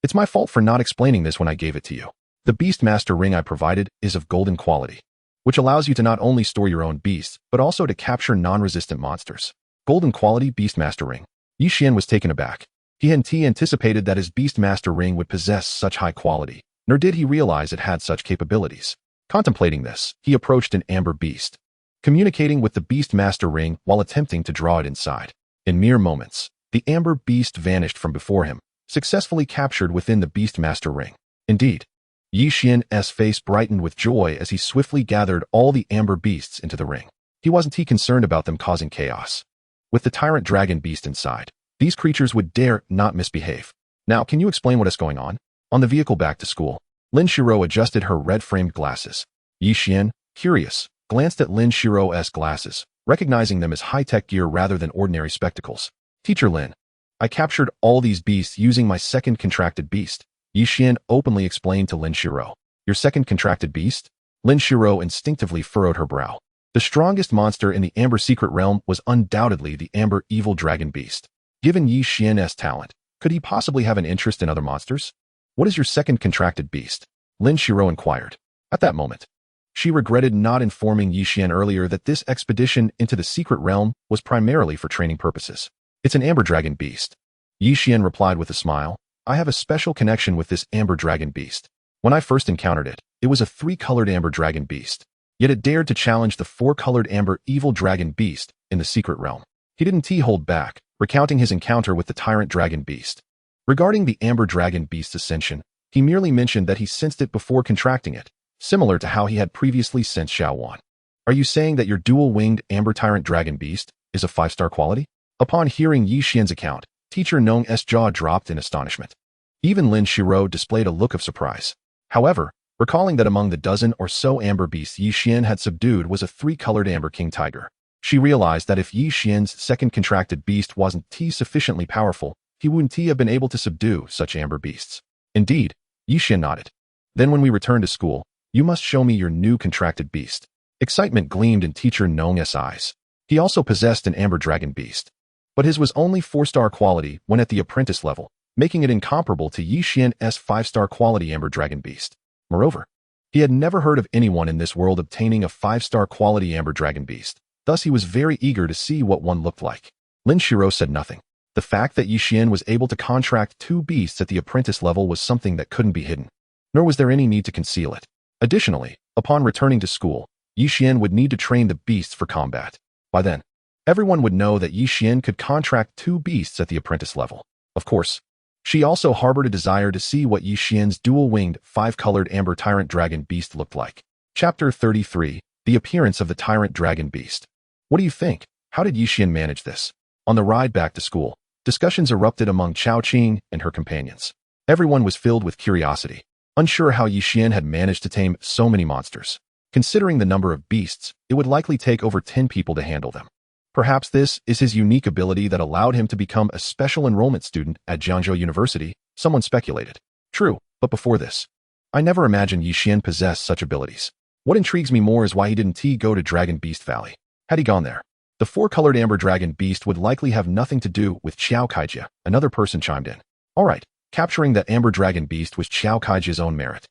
It's my fault for not explaining this when I gave it to you. The Beastmaster ring I provided is of golden quality, which allows you to not only store your own beasts, but also to capture non-resistant monsters. Golden quality Beastmaster ring. Yi Xian was taken aback. He hadn't anticipated that his Beastmaster ring would possess such high quality, nor did he realize it had such capabilities. Contemplating this, he approached an amber beast, communicating with the Beastmaster ring while attempting to draw it inside. In mere moments, the amber beast vanished from before him, successfully captured within the Beastmaster ring. Indeed, Yi Xian's face brightened with joy as he swiftly gathered all the amber beasts into the ring. He wasn't concerned about them causing chaos. With the tyrant dragon beast inside, these creatures would dare not misbehave. Now, can you explain what is going on? On the vehicle back to school, Lin Shiro adjusted her red-framed glasses. Yi Xian, curious, glanced at Lin Shiro's glasses, recognizing them as high-tech gear rather than ordinary spectacles. Teacher Lin, I captured all these beasts using my second contracted beast. Yi Xian openly explained to Lin Shiro. Your second contracted beast? Lin Shiro instinctively furrowed her brow. The strongest monster in the Amber Secret Realm was undoubtedly the Amber Evil Dragon Beast. Given Yi Xian's talent, could he possibly have an interest in other monsters? What is your second contracted beast? Lin Shiro inquired. At that moment, she regretted not informing Yi Xian earlier that this expedition into the Secret Realm was primarily for training purposes. It's an Amber Dragon Beast. Yi Xian replied with a smile. I have a special connection with this Amber Dragon Beast. When I first encountered it, it was a 3-colored Amber Dragon Beast. Yet it dared to challenge the 4-colored Amber Evil Dragon Beast in the Secret Realm. He didn't hold back, recounting his encounter with the Tyrant Dragon Beast. Regarding the Amber Dragon Beast's ascension, he merely mentioned that he sensed it before contracting it, similar to how he had previously sensed Xuan. Are you saying that your dual-winged Amber Tyrant Dragon Beast is a 5-star quality? Upon hearing Yi Xian's account, Teacher Nong's jaw dropped in astonishment. Even Lin Shiro displayed a look of surprise. However, recalling that among the dozen or so amber beasts Yi Xian had subdued was a 3-colored Amber King Tiger, she realized that if Yi Xian's second contracted beast wasn't sufficiently powerful, he wouldn't have been able to subdue such amber beasts. Indeed, Yi Xian nodded. Then when we return to school, you must show me your new contracted beast. Excitement gleamed in Teacher Nong's eyes. He also possessed an Amber Dragon Beast, but his was only 4-star quality when at the apprentice level, making it incomparable to Yi Xian's 5-star quality Amber Dragon Beast. Moreover, he had never heard of anyone in this world obtaining a 5-star quality Amber Dragon Beast. Thus he was very eager to see what one looked like. Lin Shiro said nothing. The fact that Yi Xian was able to contract 2 beasts at the apprentice level was something that couldn't be hidden, nor was there any need to conceal it. Additionally, upon returning to school, Yi Xian would need to train the beasts for combat. By then, everyone would know that Yi Xian could contract 2 beasts at the apprentice level. Of course, she also harbored a desire to see what Yi Xian's dual-winged 5-colored Amber Tyrant Dragon Beast looked like. Chapter 33, The Appearance of the Tyrant Dragon Beast. What do you think? How did Yi Xian manage this? On the ride back to school, discussions erupted among Chao Qing and her companions. Everyone was filled with curiosity, unsure how Yi Xian had managed to tame so many monsters. Considering the number of beasts, it would likely take over 10 people to handle them. Perhaps this is his unique ability that allowed him to become a special enrollment student at Jiangzhou University, someone speculated. True, but before this, I never imagined Yi Xian possessed such abilities. What intrigues me more is why he didn't go to Dragon Beast Valley. Had he gone there, the 4-colored Amber Dragon Beast would likely have nothing to do with Xiao Kaijia, another person chimed in. Alright, capturing that Amber Dragon Beast was Xiao Kaijia's own merit.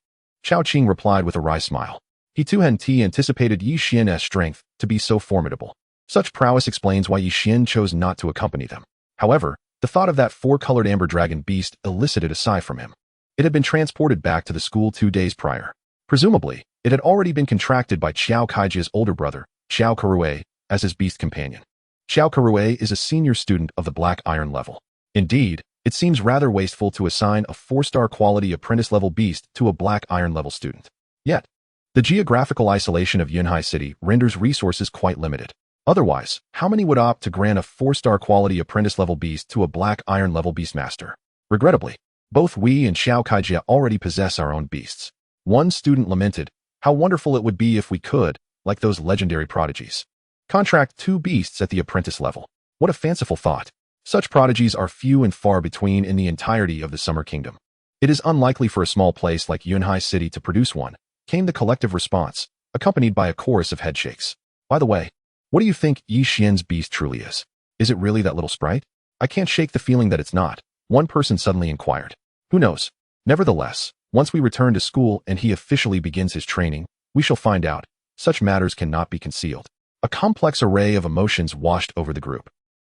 Xiao Qing replied with a wry smile. He too had anticipated Yi Xian's strength to be so formidable. Such prowess explains why Yi Xian chose not to accompany them. However, the thought of that four-colored amber dragon beast elicited a sigh from him. It had been transported back to the school 2 days prior. Presumably, it had already been contracted by Xiao Kaijia's older brother, Xiao Kurue, as his beast companion. Xiao Kurue is a senior student of the Black Iron level. Indeed, it seems rather wasteful to assign a 4-star quality apprentice-level beast to a Black Iron level student. Yet, the geographical isolation of Yunhai City renders resources quite limited. Otherwise, how many would opt to grant a 4-star quality apprentice-level beast to a Black Iron level beastmaster? Regrettably, both we and Xiao Kaijia already possess our own beasts. One student lamented, how wonderful it would be if we could, like those legendary prodigies, contract 2 beasts at the apprentice level. What a fanciful thought. Such prodigies are few and far between in the entirety of the Summer Kingdom. It is unlikely for a small place like Yunhai City to produce one, came the collective response, accompanied by a chorus of headshakes. By the way, what do you think Yi Xian's beast truly is? Is it really that little sprite? I can't shake the feeling that it's not, one person suddenly inquired. Who knows? Nevertheless, once we return to school and he officially begins his training, we shall find out. Such matters cannot be concealed. A complex array of emotions washed over the group.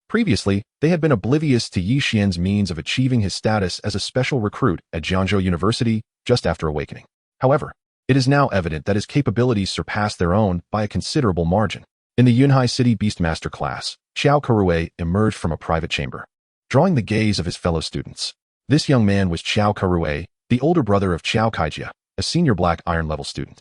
Previously, they had been oblivious to Yi Xian's means of achieving his status as a special recruit at Jiangzhou University just after awakening. However, it is now evident that his capabilities surpass their own by a considerable margin. In the Yunhai City Beastmaster class, Xiao Kurue emerged from a private chamber, drawing the gaze of his fellow students. This young man was Xiao Kurue, the older brother of Xiao Kaijia, a senior Black Iron level student.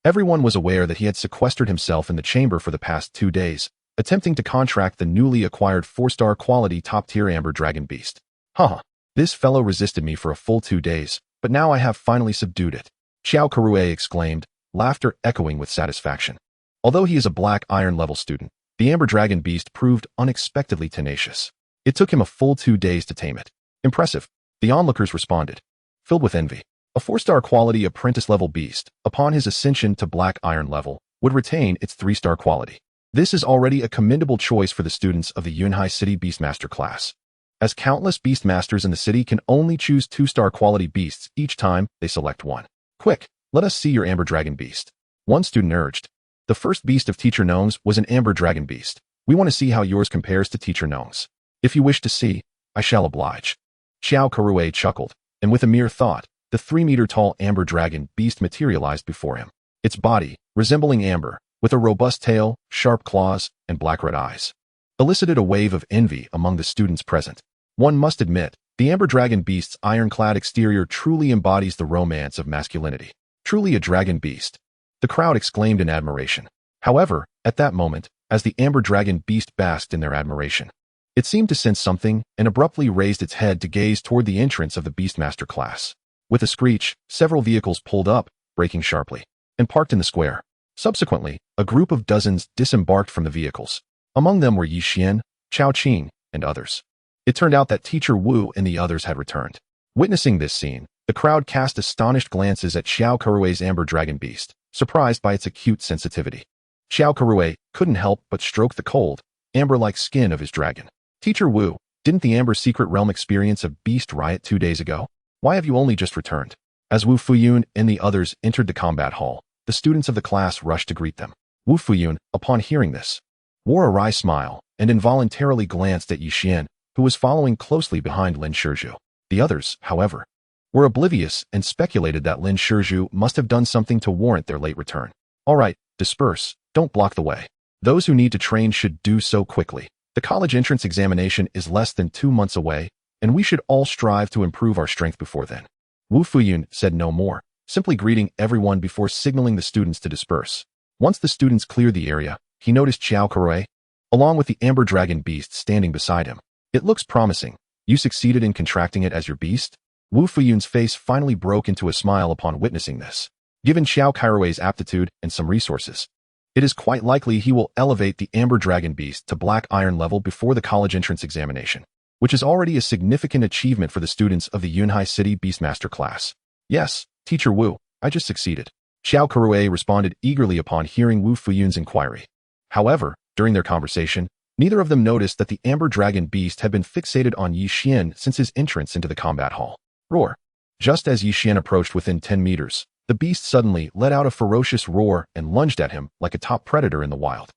Everyone was aware that he had sequestered himself in the chamber for the past 2 days, attempting to contract the newly acquired 4-star quality top-tier amber dragon beast. Haha, this fellow resisted me for a full 2 days, but now I have finally subdued it. Xiao Kurue exclaimed, laughter echoing with satisfaction. Although he is a Black Iron level student, the amber dragon beast proved unexpectedly tenacious. It took him a full 2 days to tame it. Impressive, the onlookers responded, filled with envy. A 4-star quality apprentice-level beast, upon his ascension to Black Iron level, would retain its 3-star quality. This is already a commendable choice for the students of the Yunhai City Beastmaster class, as countless beastmasters in the city can only choose 2-star quality beasts each time they select one. Quick, let us see your amber dragon beast. One student urged. The first beast of Teacher Gnome's was an amber dragon beast. We want to see how yours compares to Teacher Gnome's. If you wish to see, I shall oblige. Xiao Kurue chuckled, and with a mere thought, the 3-meter-tall amber dragon beast materialized before him. Its body, resembling amber, with a robust tail, sharp claws, and black-red eyes, elicited a wave of envy among the students present. One must admit, the amber dragon beast's ironclad exterior truly embodies the romance of masculinity. Truly a dragon beast. The crowd exclaimed in admiration. However, at that moment, as the amber dragon beast basked in their admiration, it seemed to sense something and abruptly raised its head to gaze toward the entrance of the Beastmaster class. With a screech, several vehicles pulled up, braking sharply, and parked in the square. Subsequently, a group of dozens disembarked from the vehicles. Among them were Yi Xian, Chao Qing, and others. It turned out that Teacher Wu and the others had returned. Witnessing this scene, the crowd cast astonished glances at Xiao Kurue's amber dragon beast, surprised by its acute sensitivity. Xiao Kurue couldn't help but stroke the cold, amber-like skin of his dragon. Teacher Wu, didn't the Amber Secret Realm experience a beast riot 2 days ago? Why have you only just returned? As Wu Fuyun and the others entered the combat hall, the students of the class rushed to greet them. Wu Fuyun, upon hearing this, wore a wry smile and involuntarily glanced at Yi Xian, who was following closely behind Lin Shizhu. The others, however, were oblivious and speculated that Lin Shizhu must have done something to warrant their late return. All right, disperse, don't block the way. Those who need to train should do so quickly. The college entrance examination is less than 2 months away, and we should all strive to improve our strength before then. Wu Fuyun said no more, simply greeting everyone before signaling the students to disperse. Once the students cleared the area, he noticed Xiao Kurue, along with the amber dragon beast standing beside him. It looks promising. You succeeded in contracting it as your beast? Wu Fuyun's face finally broke into a smile upon witnessing this. Given Xiao Kurue's aptitude and some resources, it is quite likely he will elevate the amber dragon beast to black iron level before the college entrance examination, which is already a significant achievement for the students of the Yunhai City Beastmaster class. Yes, Teacher Wu, I just succeeded. Xiao Kurue responded eagerly upon hearing Wu Fuyun's inquiry. However, during their conversation, neither of them noticed that the amber dragon beast had been fixated on Yi Xian since his entrance into the combat hall. Roar! Just as Yi Xian approached within 10 meters, The beast suddenly let out a ferocious roar and lunged at him like a top predator in the wild.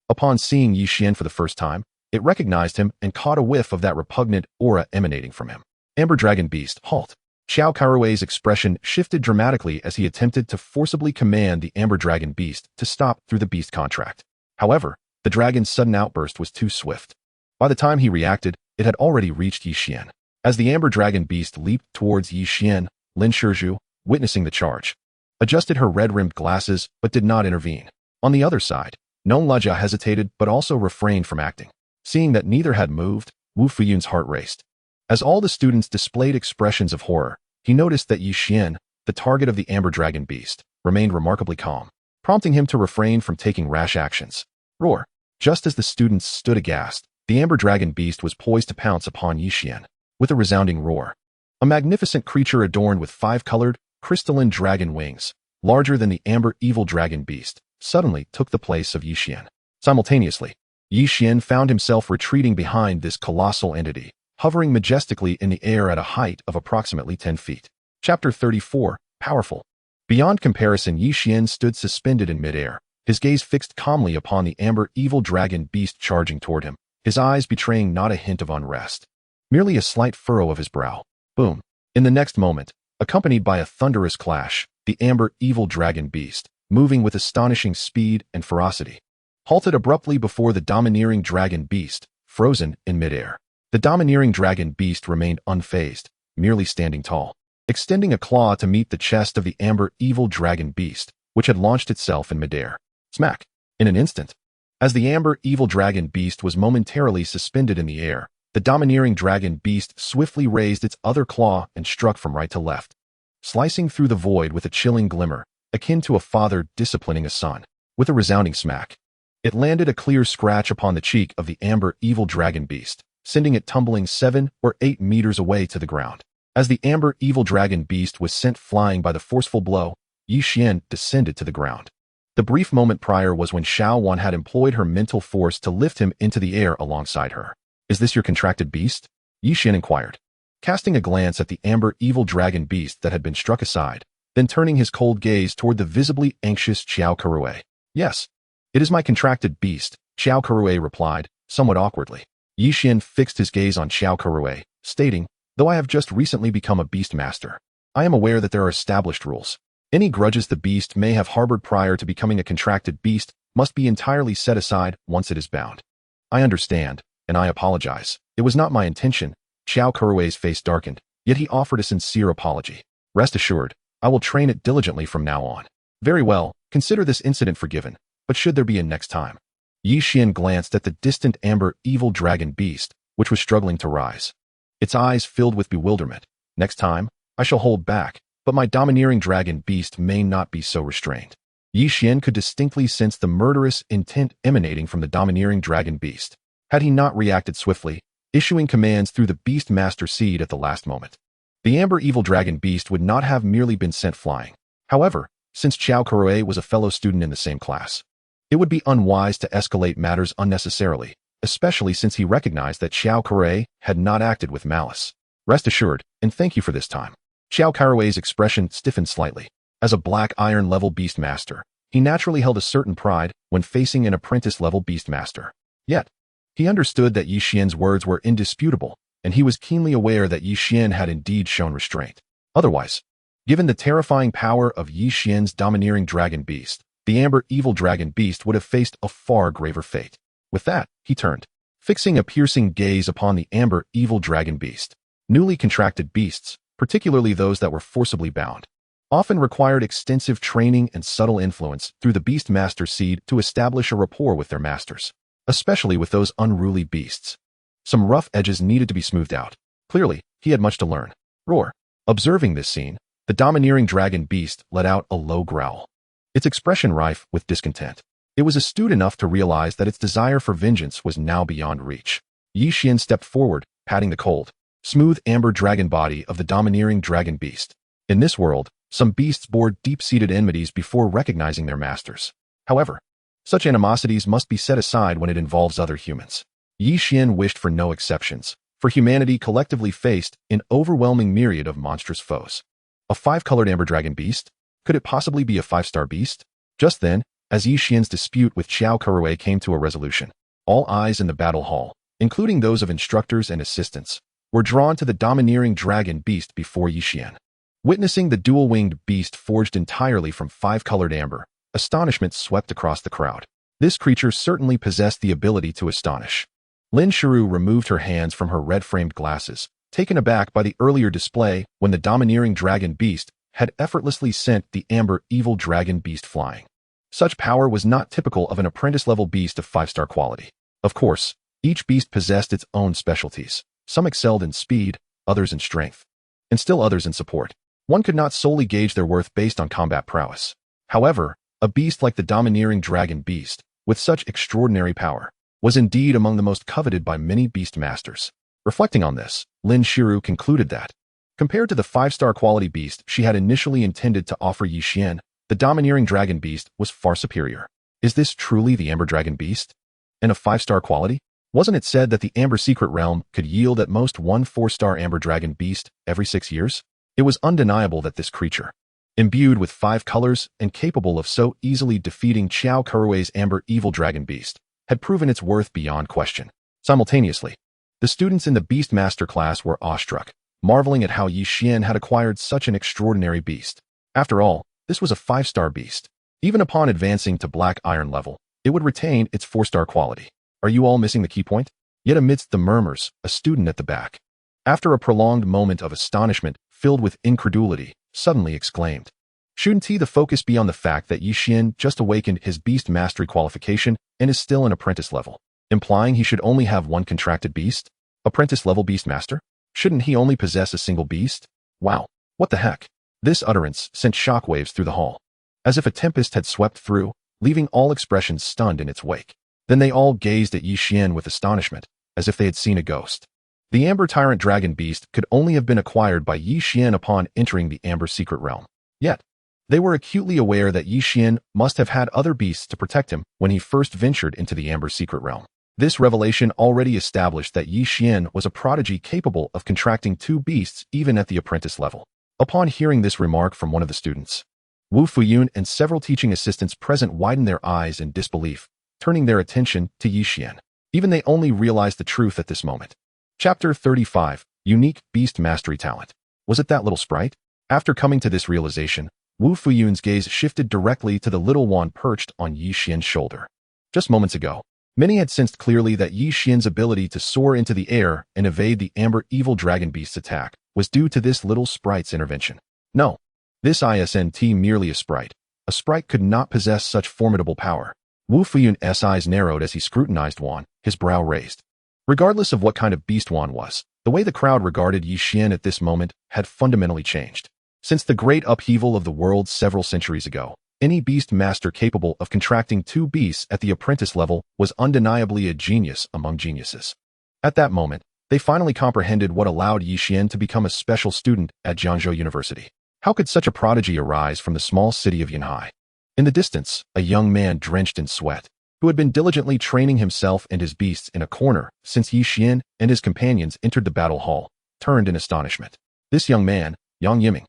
Upon seeing Yi Xian for the first time, it recognized him and caught a whiff of that repugnant aura emanating from him. Amber Dragon Beast, halt. Xiao Karui's expression shifted dramatically as he attempted to forcibly command the Amber Dragon Beast to stop through the beast contract. However, the dragon's sudden outburst was too swift. By the time he reacted, it had already reached Yi Xian. As the Amber Dragon Beast leaped towards Yi Xian, Lin Shizhu, witnessing the charge, adjusted her red-rimmed glasses but did not intervene. On the other side, Nong Lajia hesitated but also refrained from acting. Seeing that neither had moved, Wu Fuyun's heart raced. As all the students displayed expressions of horror, he noticed that Yi Xian, the target of the Amber Dragon Beast, remained remarkably calm, prompting him to refrain from taking rash actions. Roar! Just as the students stood aghast, the Amber Dragon Beast was poised to pounce upon Yi Xian. With a resounding roar, a magnificent creature adorned with 5-colored, crystalline dragon wings, larger than the Amber Evil Dragon Beast, suddenly took the place of Yi Xian. Simultaneously, Yi Xian found himself retreating behind this colossal entity, hovering majestically in the air at a height of approximately 10 feet. Chapter 34, Powerful. Beyond comparison, Yi Xian stood suspended in midair, his gaze fixed calmly upon the Amber Evil Dragon Beast charging toward him, his eyes betraying not a hint of unrest. Merely a slight furrow of his brow. Boom. In the next moment, accompanied by a thunderous clash, the Amber Evil Dragon Beast, moving with astonishing speed and ferocity, halted abruptly before the Domineering Dragon Beast, frozen in midair. The Domineering Dragon Beast remained unfazed, merely standing tall, extending a claw to meet the chest of the Amber Evil Dragon Beast, which had launched itself in midair. Smack! In an instant, as the Amber Evil Dragon Beast was momentarily suspended in the air, the Domineering Dragon Beast swiftly raised its other claw and struck from right to left, slicing through the void with a chilling glimmer, akin to a father disciplining a son. With a resounding smack, it landed a clear scratch upon the cheek of the Amber Evil Dragon Beast, sending it tumbling 7 or 8 meters away to the ground. As the Amber Evil Dragon Beast was sent flying by the forceful blow, Yi Xian descended to the ground. The brief moment prior was when Xuan had employed her mental force to lift him into the air alongside her. Is this your contracted beast? Yi Xian inquired, casting a glance at the Amber Evil Dragon Beast that had been struck aside, then turning his cold gaze toward the visibly anxious Xiao Karui. Yes, it is my contracted beast, Xiao Karui replied, somewhat awkwardly. Yi Xian fixed his gaze on Xiao Karui, stating, though I have just recently become a beast master, I am aware that there are established rules. Any grudges the beast may have harbored prior to becoming a contracted beast must be entirely set aside once it is bound. I understand, and I apologize. It was not my intention. Xiao Karui's face darkened, yet he offered a sincere apology. Rest assured, I will train it diligently from now on. Very well, consider this incident forgiven, but should there be a next time? Yi Xian glanced at the distant Amber Evil Dragon Beast, which was struggling to rise. Its eyes filled with bewilderment. Next time, I shall hold back, but my Domineering Dragon Beast may not be so restrained. Yi Xian could distinctly sense the murderous intent emanating from the Domineering Dragon Beast. Had he not reacted swiftly, issuing commands through the Beast Master Seed at the last moment, the Amber Evil Dragon Beast would not have merely been sent flying. However, since Xiao Karui was a fellow student in the same class, it would be unwise to escalate matters unnecessarily, especially since he recognized that Xiao Karui had not acted with malice. Rest assured, and thank you for this time. Xiao Karui's expression stiffened slightly. As a black iron-level Beast Master, he naturally held a certain pride when facing an apprentice-level Beast Master. Yet, he understood that Yi Xian's words were indisputable, and he was keenly aware that Yi Xian had indeed shown restraint. Otherwise, given the terrifying power of Yi Xian's Domineering Dragon Beast, the Amber Evil Dragon Beast would have faced a far graver fate. With that, he turned, fixing a piercing gaze upon the Amber Evil Dragon Beast. Newly contracted beasts, particularly those that were forcibly bound, often required extensive training and subtle influence through the Beast Master Seed to establish a rapport with their masters, especially with those unruly beasts. Some rough edges needed to be smoothed out. Clearly, he had much to learn. Roar. Observing this scene, the Domineering Dragon Beast let out a low growl, its expression rife with discontent. It was astute enough to realize that its desire for vengeance was now beyond reach. Yi Xian stepped forward, patting the cold, smooth amber dragon body of the Domineering Dragon Beast. In this world, some beasts bore deep-seated enmities before recognizing their masters. However, such animosities must be set aside when it involves other humans. Yi Xian wished for no exceptions, for humanity collectively faced an overwhelming myriad of monstrous foes. A 5-colored amber dragon beast? Could it possibly be a 5-star beast? Just then, as Yi Xian's dispute with Xiao Kuruwei came to a resolution, all eyes in the battle hall, including those of instructors and assistants, were drawn to the domineering dragon beast before Yi Xian. Witnessing the dual-winged beast forged entirely from 5-colored amber, astonishment swept across the crowd. This creature certainly possessed the ability to astonish. Lin Shiru removed her hands from her red-framed glasses, taken aback by the earlier display when the domineering dragon beast had effortlessly sent the amber evil dragon beast flying. Such power was not typical of an apprentice-level beast of 5-star quality. Of course, each beast possessed its own specialties. Some excelled in speed, others in strength, and still others in support. One could not solely gauge their worth based on combat prowess. However, a beast like the domineering dragon beast, with such extraordinary power, was indeed among the most coveted by many beast masters. Reflecting on this, Lin Shiru concluded that, compared to the 5-star quality beast she had initially intended to offer Yi Xian, the domineering dragon beast was far superior. Is this truly the Amber Dragon Beast? And of 5-star quality? Wasn't it said that the Amber Secret Realm could yield at most one 4-star Amber Dragon Beast every 6 years? It was undeniable that this creature, imbued with 5 colors and capable of so easily defeating Xiao Kuruwei's Amber Evil Dragon Beast, had proven its worth beyond question. Simultaneously, the students in the Beast Master class were awestruck, marveling at how Yi Xian had acquired such an extraordinary beast. After all, this was a 5-star beast. Even upon advancing to Black Iron level, it would retain its 4-star quality. Are you all missing the key point? Yet amidst the murmurs, a student at the back, after a prolonged moment of astonishment filled with incredulity, suddenly exclaimed, "Shouldn't the focus be on the fact that Yi Xian just awakened his beast mastery qualification and is still an apprentice level, implying he should only have one contracted beast? Apprentice level beast master? Shouldn't he only possess a single beast? Wow, what the heck?" This utterance sent shockwaves through the hall, as if a tempest had swept through, leaving all expressions stunned in its wake. Then they all gazed at Yi Xian with astonishment, as if they had seen a ghost. The Amber Tyrant Dragon Beast could only have been acquired by Yi Xian upon entering the Amber Secret Realm. Yet, they were acutely aware that Yi Xian must have had other beasts to protect him when he first ventured into the Amber Secret Realm. This revelation already established that Yi Xian was a prodigy capable of contracting 2 beasts even at the apprentice level. Upon hearing this remark from one of the students, Wu Fuyun and several teaching assistants present widened their eyes in disbelief, turning their attention to Yi Xian. Even they only realized the truth at this moment. Chapter 35, Unique Beast Mastery Talent. Was it that little sprite? After coming to this realization, Wu Fuyun's gaze shifted directly to the little one perched on Yi Xian's shoulder. Just moments ago, many had sensed clearly that Yi Xian's ability to soar into the air and evade the Amber Evil Dragon Beast's attack was due to this little sprite's intervention. No, this isn't merely a sprite. A sprite could not possess such formidable power. Wu Fuyun's eyes narrowed as he scrutinized Wan, his brow raised. Regardless of what kind of beast Wan was, the way the crowd regarded Yi Xian at this moment had fundamentally changed. Since the great upheaval of the world several centuries ago, any beast master capable of contracting 2 beasts at the apprentice level was undeniably a genius among geniuses. At that moment, they finally comprehended what allowed Yi Xian to become a special student at Jiangzhou University. How could such a prodigy arise from the small city of Yunhai? In the distance, a young man drenched in sweat, who had been diligently training himself and his beasts in a corner since Yi Xian and his companions entered the battle hall, turned in astonishment. This young man, Yang Yiming,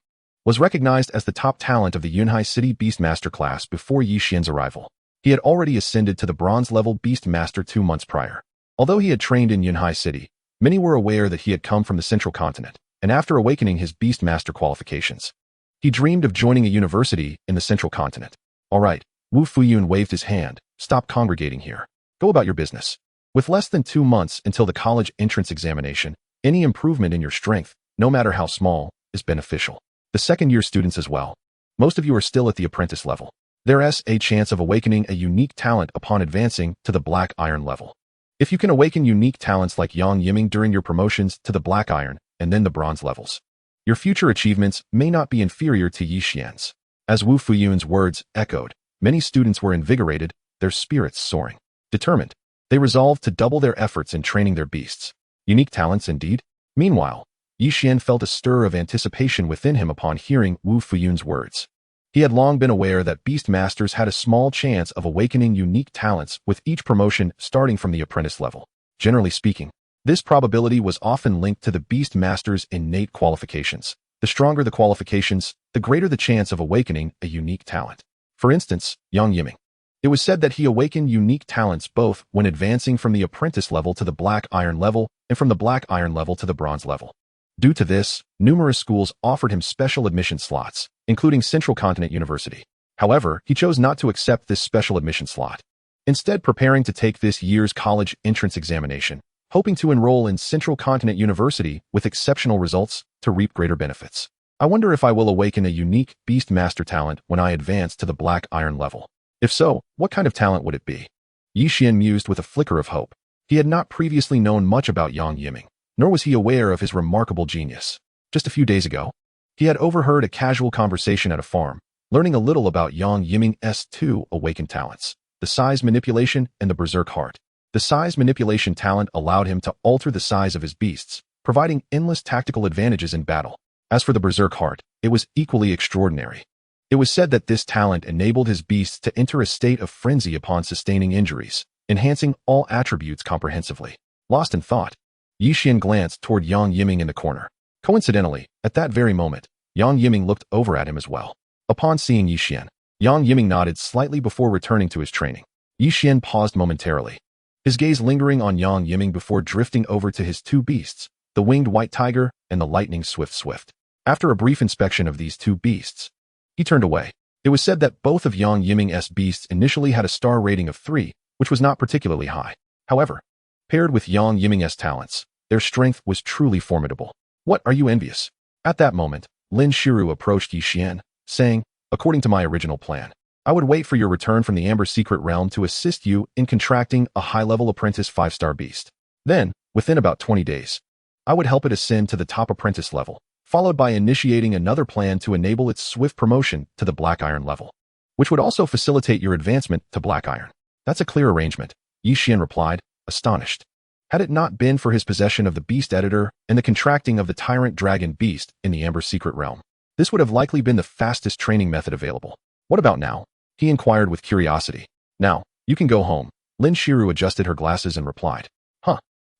was recognized as the top talent of the Yunhai City Beastmaster class before Yi Xian's arrival. He had already ascended to the bronze-level Beastmaster 2 months prior. Although he had trained in Yunhai City, many were aware that he had come from the central continent, and after awakening his Beastmaster qualifications, he dreamed of joining a university in the central continent. All right, Wu Fuyun waved his hand. Stop congregating here. Go about your business. With less than 2 months until the college entrance examination, any improvement in your strength, no matter how small, is beneficial. The second-year students as well. Most of you are still at the apprentice level. There's a chance of awakening a unique talent upon advancing to the Black Iron level. If you can awaken unique talents like Yang Yiming during your promotions to the Black Iron and then the Bronze levels, your future achievements may not be inferior to Yi Xian's. As Wu Fuyun's words echoed, many students were invigorated, their spirits soaring. Determined, they resolved to double their efforts in training their beasts. Unique talents indeed. Meanwhile, Yi Xian felt a stir of anticipation within him upon hearing Wu Fuyun's words. He had long been aware that beast masters had a small chance of awakening unique talents with each promotion starting from the apprentice level. Generally speaking, this probability was often linked to the beast master's innate qualifications. The stronger the qualifications, the greater the chance of awakening a unique talent. For instance, Yang Yiming. It was said that he awakened unique talents both when advancing from the apprentice level to the black iron level and from the black iron level to the bronze level. Due to this, numerous schools offered him special admission slots, including Central Continent University. However, he chose not to accept this special admission slot, instead preparing to take this year's college entrance examination, hoping to enroll in Central Continent University with exceptional results to reap greater benefits. I wonder if I will awaken a unique Beast Master talent when I advance to the black iron level. If so, what kind of talent would it be? Yi Xian mused with a flicker of hope. He had not previously known much about Yang Yiming, nor was he aware of his remarkable genius. Just a few days ago, he had overheard a casual conversation at a farm, learning a little about Yang Yiming's two awakened talents, the size manipulation and the berserk heart. The size manipulation talent allowed him to alter the size of his beasts, providing endless tactical advantages in battle. As for the berserk heart, it was equally extraordinary. It was said that this talent enabled his beasts to enter a state of frenzy upon sustaining injuries, enhancing all attributes comprehensively. Lost in thought, Yi Xian glanced toward Yang Yiming in the corner. Coincidentally, at that very moment, Yang Yiming looked over at him as well. Upon seeing Yi Xian, Yang Yiming nodded slightly before returning to his training. Yi Xian paused momentarily, his gaze lingering on Yang Yiming before drifting over to his two beasts, the winged white tiger and the lightning swift. After a brief inspection of these two beasts, he turned away. It was said that both of Yang Yiming's beasts initially had a star rating of 3, which was not particularly high. However, paired with Yang Yiming's talents, their strength was truly formidable. What, are you envious? At that moment, Lin Shiru approached Yi Xian, saying, according to my original plan, I would wait for your return from the Amber Secret Realm to assist you in contracting a high-level apprentice 5-star beast. Then, within about 20 days, I would help it ascend to the top apprentice level, followed by initiating another plan to enable its swift promotion to the black iron level, which would also facilitate your advancement to black iron. That's a clear arrangement, Yi Xian replied, astonished. Had it not been for his possession of the beast editor and the contracting of the tyrant dragon beast in the Amber Secret Realm, this would have likely been the fastest training method available. What about now? He inquired with curiosity. Now, you can go home. Lin Shiru adjusted her glasses and replied.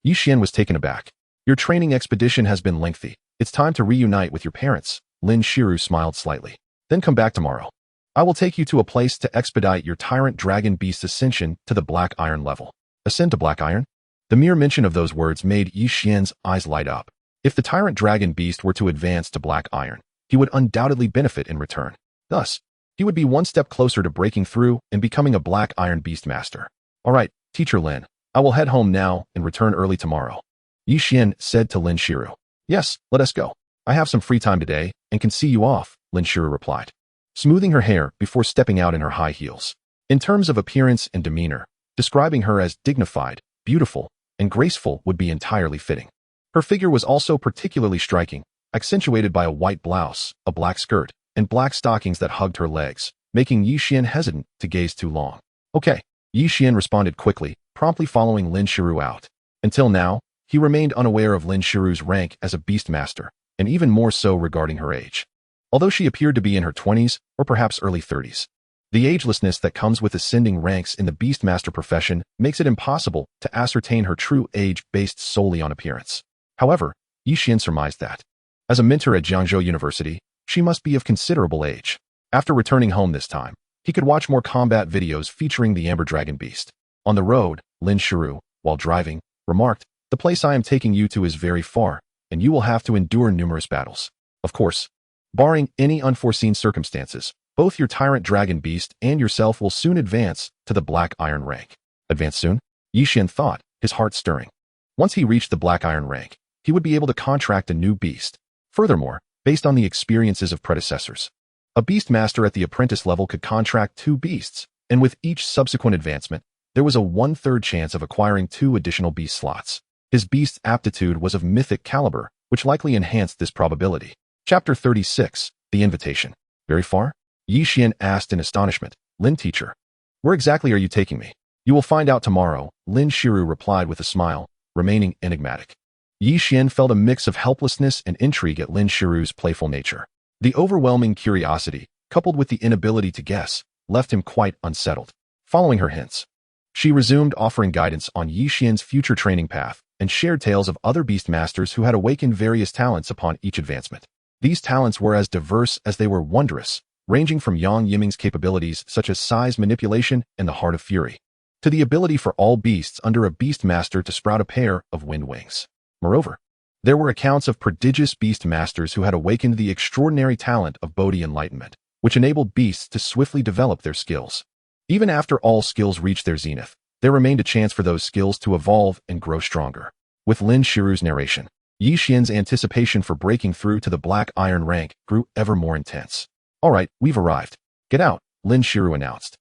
Yi Xian was taken aback. Your training expedition has been lengthy. It's time to reunite with your parents. Lin Shiru smiled slightly. Then come back tomorrow. I will take you to a place to expedite your tyrant dragon beast's ascension to the black iron level. Ascend to black iron? The mere mention of those words made Yi Xian's eyes light up. If the tyrant dragon beast were to advance to black iron, he would undoubtedly benefit in return. Thus, he would be one step closer to breaking through and becoming a black iron beast master. All right, Teacher Lin, I will head home now and return early tomorrow. Yi Xian said to Lin Shiru. Yes, let us go. I have some free time today and can see you off, Lin Shiru replied, smoothing her hair before stepping out in her high heels. In terms of appearance and demeanor, describing her as dignified, beautiful, and graceful would be entirely fitting. Her figure was also particularly striking, accentuated by a white blouse, a black skirt, and black stockings that hugged her legs, making Yi Xian hesitant to gaze too long. Okay, Yi Xian responded quickly, promptly following Lin Shiru out. Until now, he remained unaware of Lin Shiru's rank as a beast master, and even more so regarding her age. Although she appeared to be in her 20s or perhaps early 30s, the agelessness that comes with ascending ranks in the beast master profession makes it impossible to ascertain her true age based solely on appearance. However, Yi Xian surmised that, as a mentor at Jiangzhou University, she must be of considerable age. After returning home this time, he could watch more combat videos featuring the Amber Dragon Beast. On the road, Lin Shiru, while driving, remarked, the place I am taking you to is very far, and you will have to endure numerous battles. Of course, barring any unforeseen circumstances, both your tyrant dragon beast and yourself will soon advance to the black iron rank. Advance soon? Yi Xian thought, his heart stirring. Once he reached the black iron rank, he would be able to contract a new beast. Furthermore, based on the experiences of predecessors, a beast master at the apprentice level could contract 2 beasts, and with each subsequent advancement, there was a 1/3 chance of acquiring 2 additional beast slots. His beast's aptitude was of mythic caliber, which likely enhanced this probability. Chapter 36, The Invitation. Very far? Yi Xian asked in astonishment. Lin teacher, where exactly are you taking me? You will find out tomorrow, Lin Shiru replied with a smile, remaining enigmatic. Yi Xian felt a mix of helplessness and intrigue at Lin Shiru's playful nature. The overwhelming curiosity, coupled with the inability to guess, left him quite unsettled. Following her hints, she resumed offering guidance on Yi Xian's future training path and shared tales of other beast masters who had awakened various talents upon each advancement. These talents were as diverse as they were wondrous, ranging from Yang Yiming's capabilities such as size manipulation and the Heart of Fury, to the ability for all beasts under a beast master to sprout a pair of wind wings. Moreover, there were accounts of prodigious beast masters who had awakened the extraordinary talent of Bodhi enlightenment, which enabled beasts to swiftly develop their skills. Even after all skills reached their zenith, there remained a chance for those skills to evolve and grow stronger. With Lin Shiru's narration, Yi Xian's anticipation for breaking through to the Black Iron rank grew ever more intense. "All right, we've arrived. Get out," Lin Shiru announced,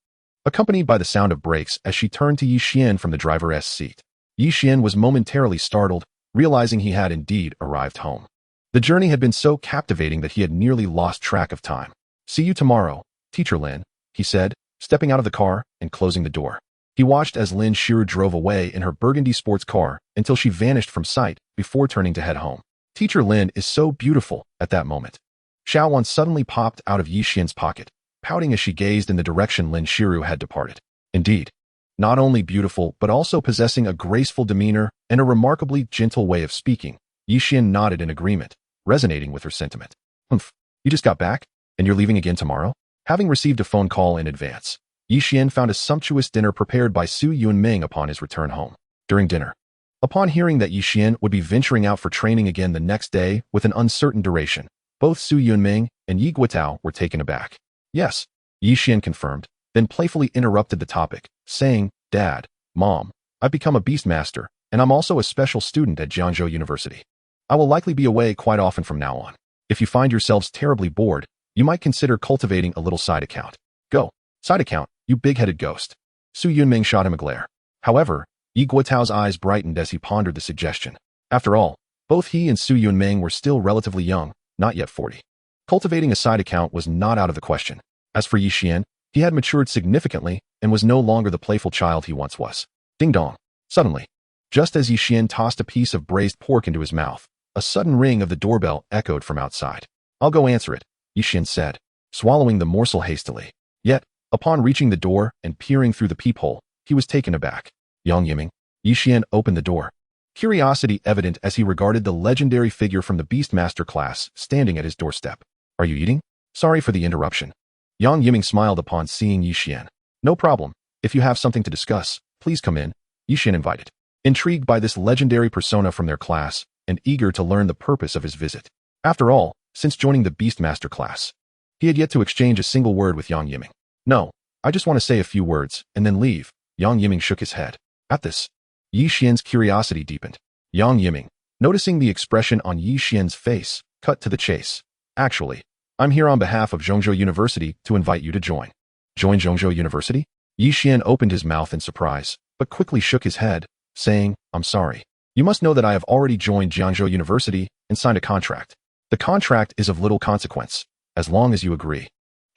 accompanied by the sound of brakes as she turned to Yi Xian from the driver's seat. Yi Xian was momentarily startled, realizing he had indeed arrived home. The journey had been so captivating that he had nearly lost track of time. "See you tomorrow, Teacher Lin," he said, stepping out of the car and closing the door. He watched as Lin Shiru drove away in her burgundy sports car until she vanished from sight before turning to head home. Teacher Lin is so beautiful. At that moment, Xuan suddenly popped out of Yi Xian's pocket, pouting as she gazed in the direction Lin Shiru had departed. Indeed, not only beautiful but also possessing a graceful demeanor and a remarkably gentle way of speaking, Yi Xian nodded in agreement, resonating with her sentiment. "Humph, you just got back? And you're leaving again tomorrow?" Having received a phone call in advance, Yi Xian found a sumptuous dinner prepared by Su Yunming upon his return home. During dinner, upon hearing that Yi Xian would be venturing out for training again the next day with an uncertain duration, both Su Yunming and Yi Guotao were taken aback. "Yes," Yi Xian confirmed, then playfully interrupted the topic, saying, "Dad, Mom, I've become a beast master, and I'm also a special student at Jiangzhou University. I will likely be away quite often from now on. If you find yourselves terribly bored, you might consider cultivating a little side account." "Go, side account, you big-headed ghost." Su Yunming shot him a glare. However, Yi Guotao's eyes brightened as he pondered the suggestion. After all, both he and Su Yunming were still relatively young, not yet 40. Cultivating a side account was not out of the question. As for Yi Xian, he had matured significantly and was no longer the playful child he once was. Ding dong. Suddenly, just as Yi Xian tossed a piece of braised pork into his mouth, a sudden ring of the doorbell echoed from outside. "I'll go answer it," Yi Xian said, swallowing the morsel hastily. Yet, upon reaching the door and peering through the peephole, he was taken aback. "Yang Yiming." Yi Xian opened the door, curiosity evident as he regarded the legendary figure from the Beastmaster class standing at his doorstep. "Are you eating?" "Sorry for the interruption." Yang Yiming smiled upon seeing Yi Xian. "No problem. If you have something to discuss, please come in," Yi Xian invited, intrigued by this legendary persona from their class and eager to learn the purpose of his visit. After all, since joining the Beastmaster class, he had yet to exchange a single word with Yang Yiming. "No, I just want to say a few words and then leave." Yang Yiming shook his head. At this, Yi Xian's curiosity deepened. Yang Yiming, noticing the expression on Yi Xian's face, cut to the chase. "Actually, I'm here on behalf of Zhongzhou University to invite you to join." "Join Zhongzhou University?" Yi Xian opened his mouth in surprise, but quickly shook his head, saying, "I'm sorry. You must know that I have already joined Jiangzhou University and signed a contract. The contract is of little consequence, as long as you agree.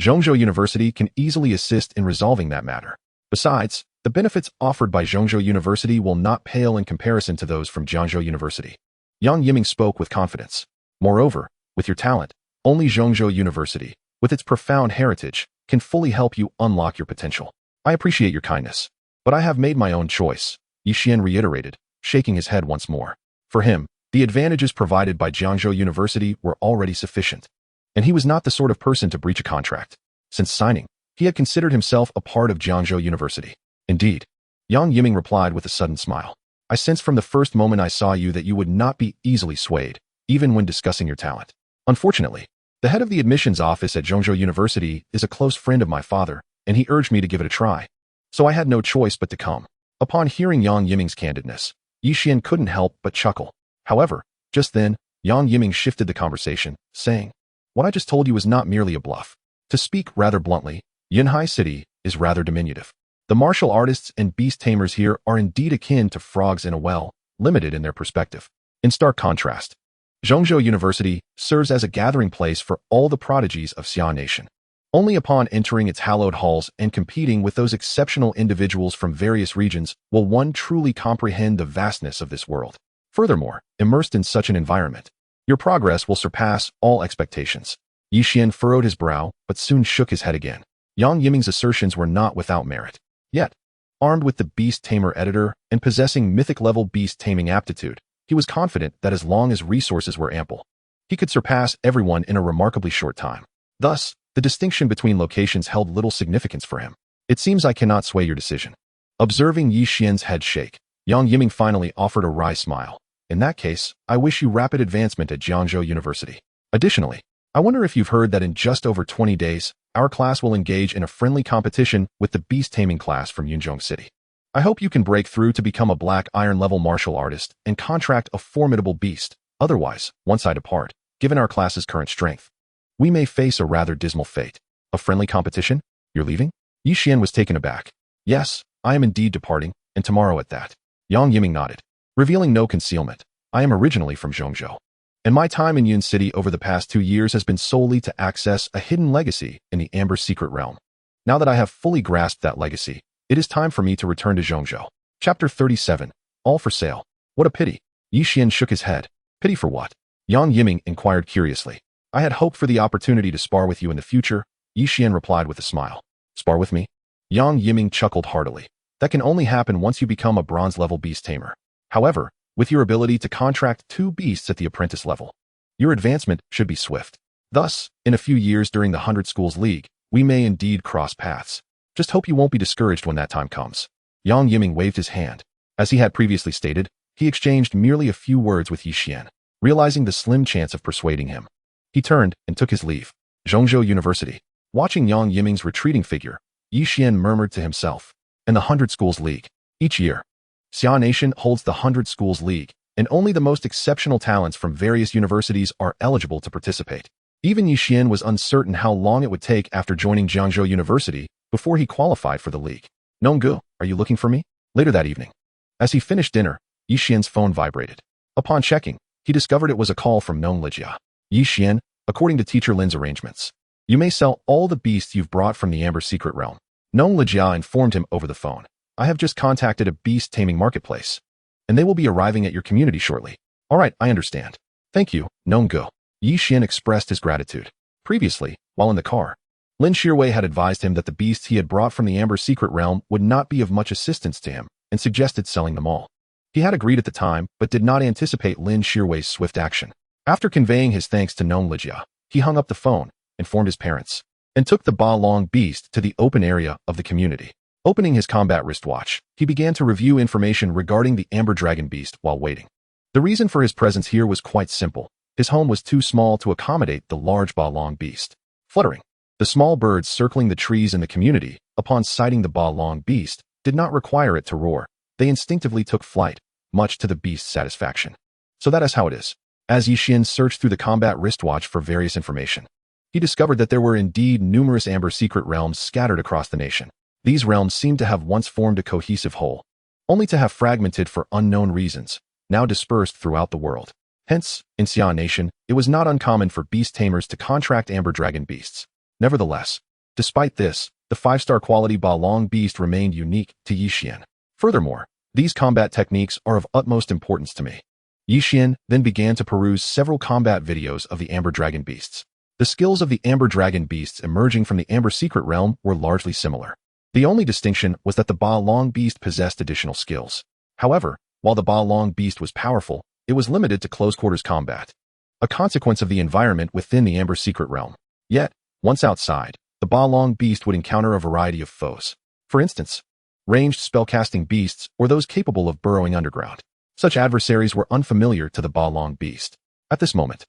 Zhongzhou University can easily assist in resolving that matter. Besides, the benefits offered by Zhongzhou University will not pale in comparison to those from Jiangzhou University." Yang Yiming spoke with confidence. "Moreover, with your talent, only Zhongzhou University, with its profound heritage, can fully help you unlock your potential. I appreciate your kindness, but I have made my own choice," Yi Xian reiterated, shaking his head once more. For him, the advantages provided by Jiangzhou University were already sufficient, and he was not the sort of person to breach a contract. Since signing, he had considered himself a part of Jiangzhou University. "Indeed," Yang Yiming replied with a sudden smile. "I sensed from the first moment I saw you that you would not be easily swayed, even when discussing your talent. Unfortunately, the head of the admissions office at Zhongzhou University is a close friend of my father, and he urged me to give it a try. So I had no choice but to come." Upon hearing Yang Yiming's candidness, Yi Xian couldn't help but chuckle. However, just then, Yang Yiming shifted the conversation, saying, "What I just told you is not merely a bluff. To speak rather bluntly, Yunhai City is rather diminutive. The martial artists and beast tamers here are indeed akin to frogs in a well, limited in their perspective. In stark contrast, Zhongzhou University serves as a gathering place for all the prodigies of Xia Nation. Only upon entering its hallowed halls and competing with those exceptional individuals from various regions will one truly comprehend the vastness of this world. Furthermore, immersed in such an environment, your progress will surpass all expectations." Yi Xian furrowed his brow, but soon shook his head again. Yang Yiming's assertions were not without merit. Yet, armed with the Beast Tamer editor and possessing mythic-level beast taming aptitude, he was confident that as long as resources were ample, He could surpass everyone in a remarkably short time. Thus, the distinction between locations held little significance for him. It seems I cannot sway your decision. Observing Yi Xian's head shake, Yang Yiming finally offered a wry smile. In that case, I wish you rapid advancement at Jiangzhou University. Additionally, I wonder if you've heard that in just over 20 days, our class will engage in a friendly competition with the Beast Taming class from Yunzhong City. I hope you can break through to become a black iron level martial artist and contract a formidable beast. Otherwise, once I depart, given our class's current strength, we may face a rather dismal fate. A friendly competition? You're leaving? Yi Xian was taken aback. Yes, I am indeed departing, and tomorrow at that. Yang Yiming nodded, revealing no concealment. I am originally from Zhongzhou, and my time in Yun City over the past 2 years has been solely to access a hidden legacy in the Amber Secret Realm. Now that I have fully grasped that legacy, it is time for me to return to Zhongzhou. Chapter 37. All for sale. What a pity. Yi Xian shook his head. Pity for what? Yang Yiming inquired curiously. I had hoped for the opportunity to spar with you in the future, Yi Xian replied with a smile. Spar with me? Yang Yiming chuckled heartily. That can only happen once you become a bronze-level beast tamer. However, with your ability to contract 2 beasts at the apprentice level, your advancement should be swift. Thus, in a few years during the 100 Schools League, we may indeed cross paths. Just hope you won't be discouraged when that time comes. Yang Yiming waved his hand. As he had previously stated, he exchanged merely a few words with Yi Xian, realizing the slim chance of persuading him. He turned and took his leave. Zhongzhou University. Watching Yang Yiming's retreating figure, Yi Xian murmured to himself. In the 100 Schools League. Each year, Xia Nation holds the 100 Schools League, and only the most exceptional talents from various universities are eligible to participate. Even Yi Xian was uncertain how long it would take after joining Jiangzhou University before he qualified for the league. Nonggu, are you looking for me? Later that evening, as he finished dinner, Yi Xian's phone vibrated. Upon checking, he discovered it was a call from Nong Lijia. Yi Xian, according to Teacher Lin's arrangements, you may sell all the beasts you've brought from the Amber Secret Realm. Nong Lijia informed him over the phone. I have just contacted a beast taming marketplace, and they will be arriving at your community shortly. All right, I understand. Thank you, Nonggu. Yi Xian expressed his gratitude. Previously, while in the car, Lin Shirwei had advised him that the beasts he had brought from the Amber Secret Realm would not be of much assistance to him and suggested selling them all. He had agreed at the time, but did not anticipate Lin Shirwei's swift action. After conveying his thanks to Nong Lijia, he hung up the phone, informed his parents, and took the Ba Long beast to the open area of the community. Opening his combat wristwatch, he began to review information regarding the Amber Dragon beast while waiting. The reason for his presence here was quite simple. His home was too small to accommodate the large Ba Long beast. Fluttering, the small birds circling the trees in the community, upon sighting the Ba Long beast, did not require it to roar. They instinctively took flight, much to the beast's satisfaction. So that is how it is. As Yi Xian searched through the combat wristwatch for various information, he discovered that there were indeed numerous Amber Secret Realms scattered across the nation. These realms seemed to have once formed a cohesive whole, only to have fragmented for unknown reasons, now dispersed throughout the world. Hence, in Xia Nation, it was not uncommon for beast tamers to contract Amber Dragon beasts. Nevertheless, despite this, the 5-star quality Ba Long beast remained unique to Yi Xian. Furthermore, these combat techniques are of utmost importance to me. Yi Xian then began to peruse several combat videos of the Amber Dragon beasts. The skills of the Amber Dragon beasts emerging from the Amber Secret Realm were largely similar. The only distinction was that the Ba Long beast possessed additional skills. However, while the Ba Long beast was powerful, it was limited to close-quarters combat, a consequence of the environment within the Amber Secret Realm. Yet, once outside, the Ba Long beast would encounter a variety of foes. For instance, ranged spellcasting beasts or those capable of burrowing underground. Such adversaries were unfamiliar to the Ba Long beast. At this moment,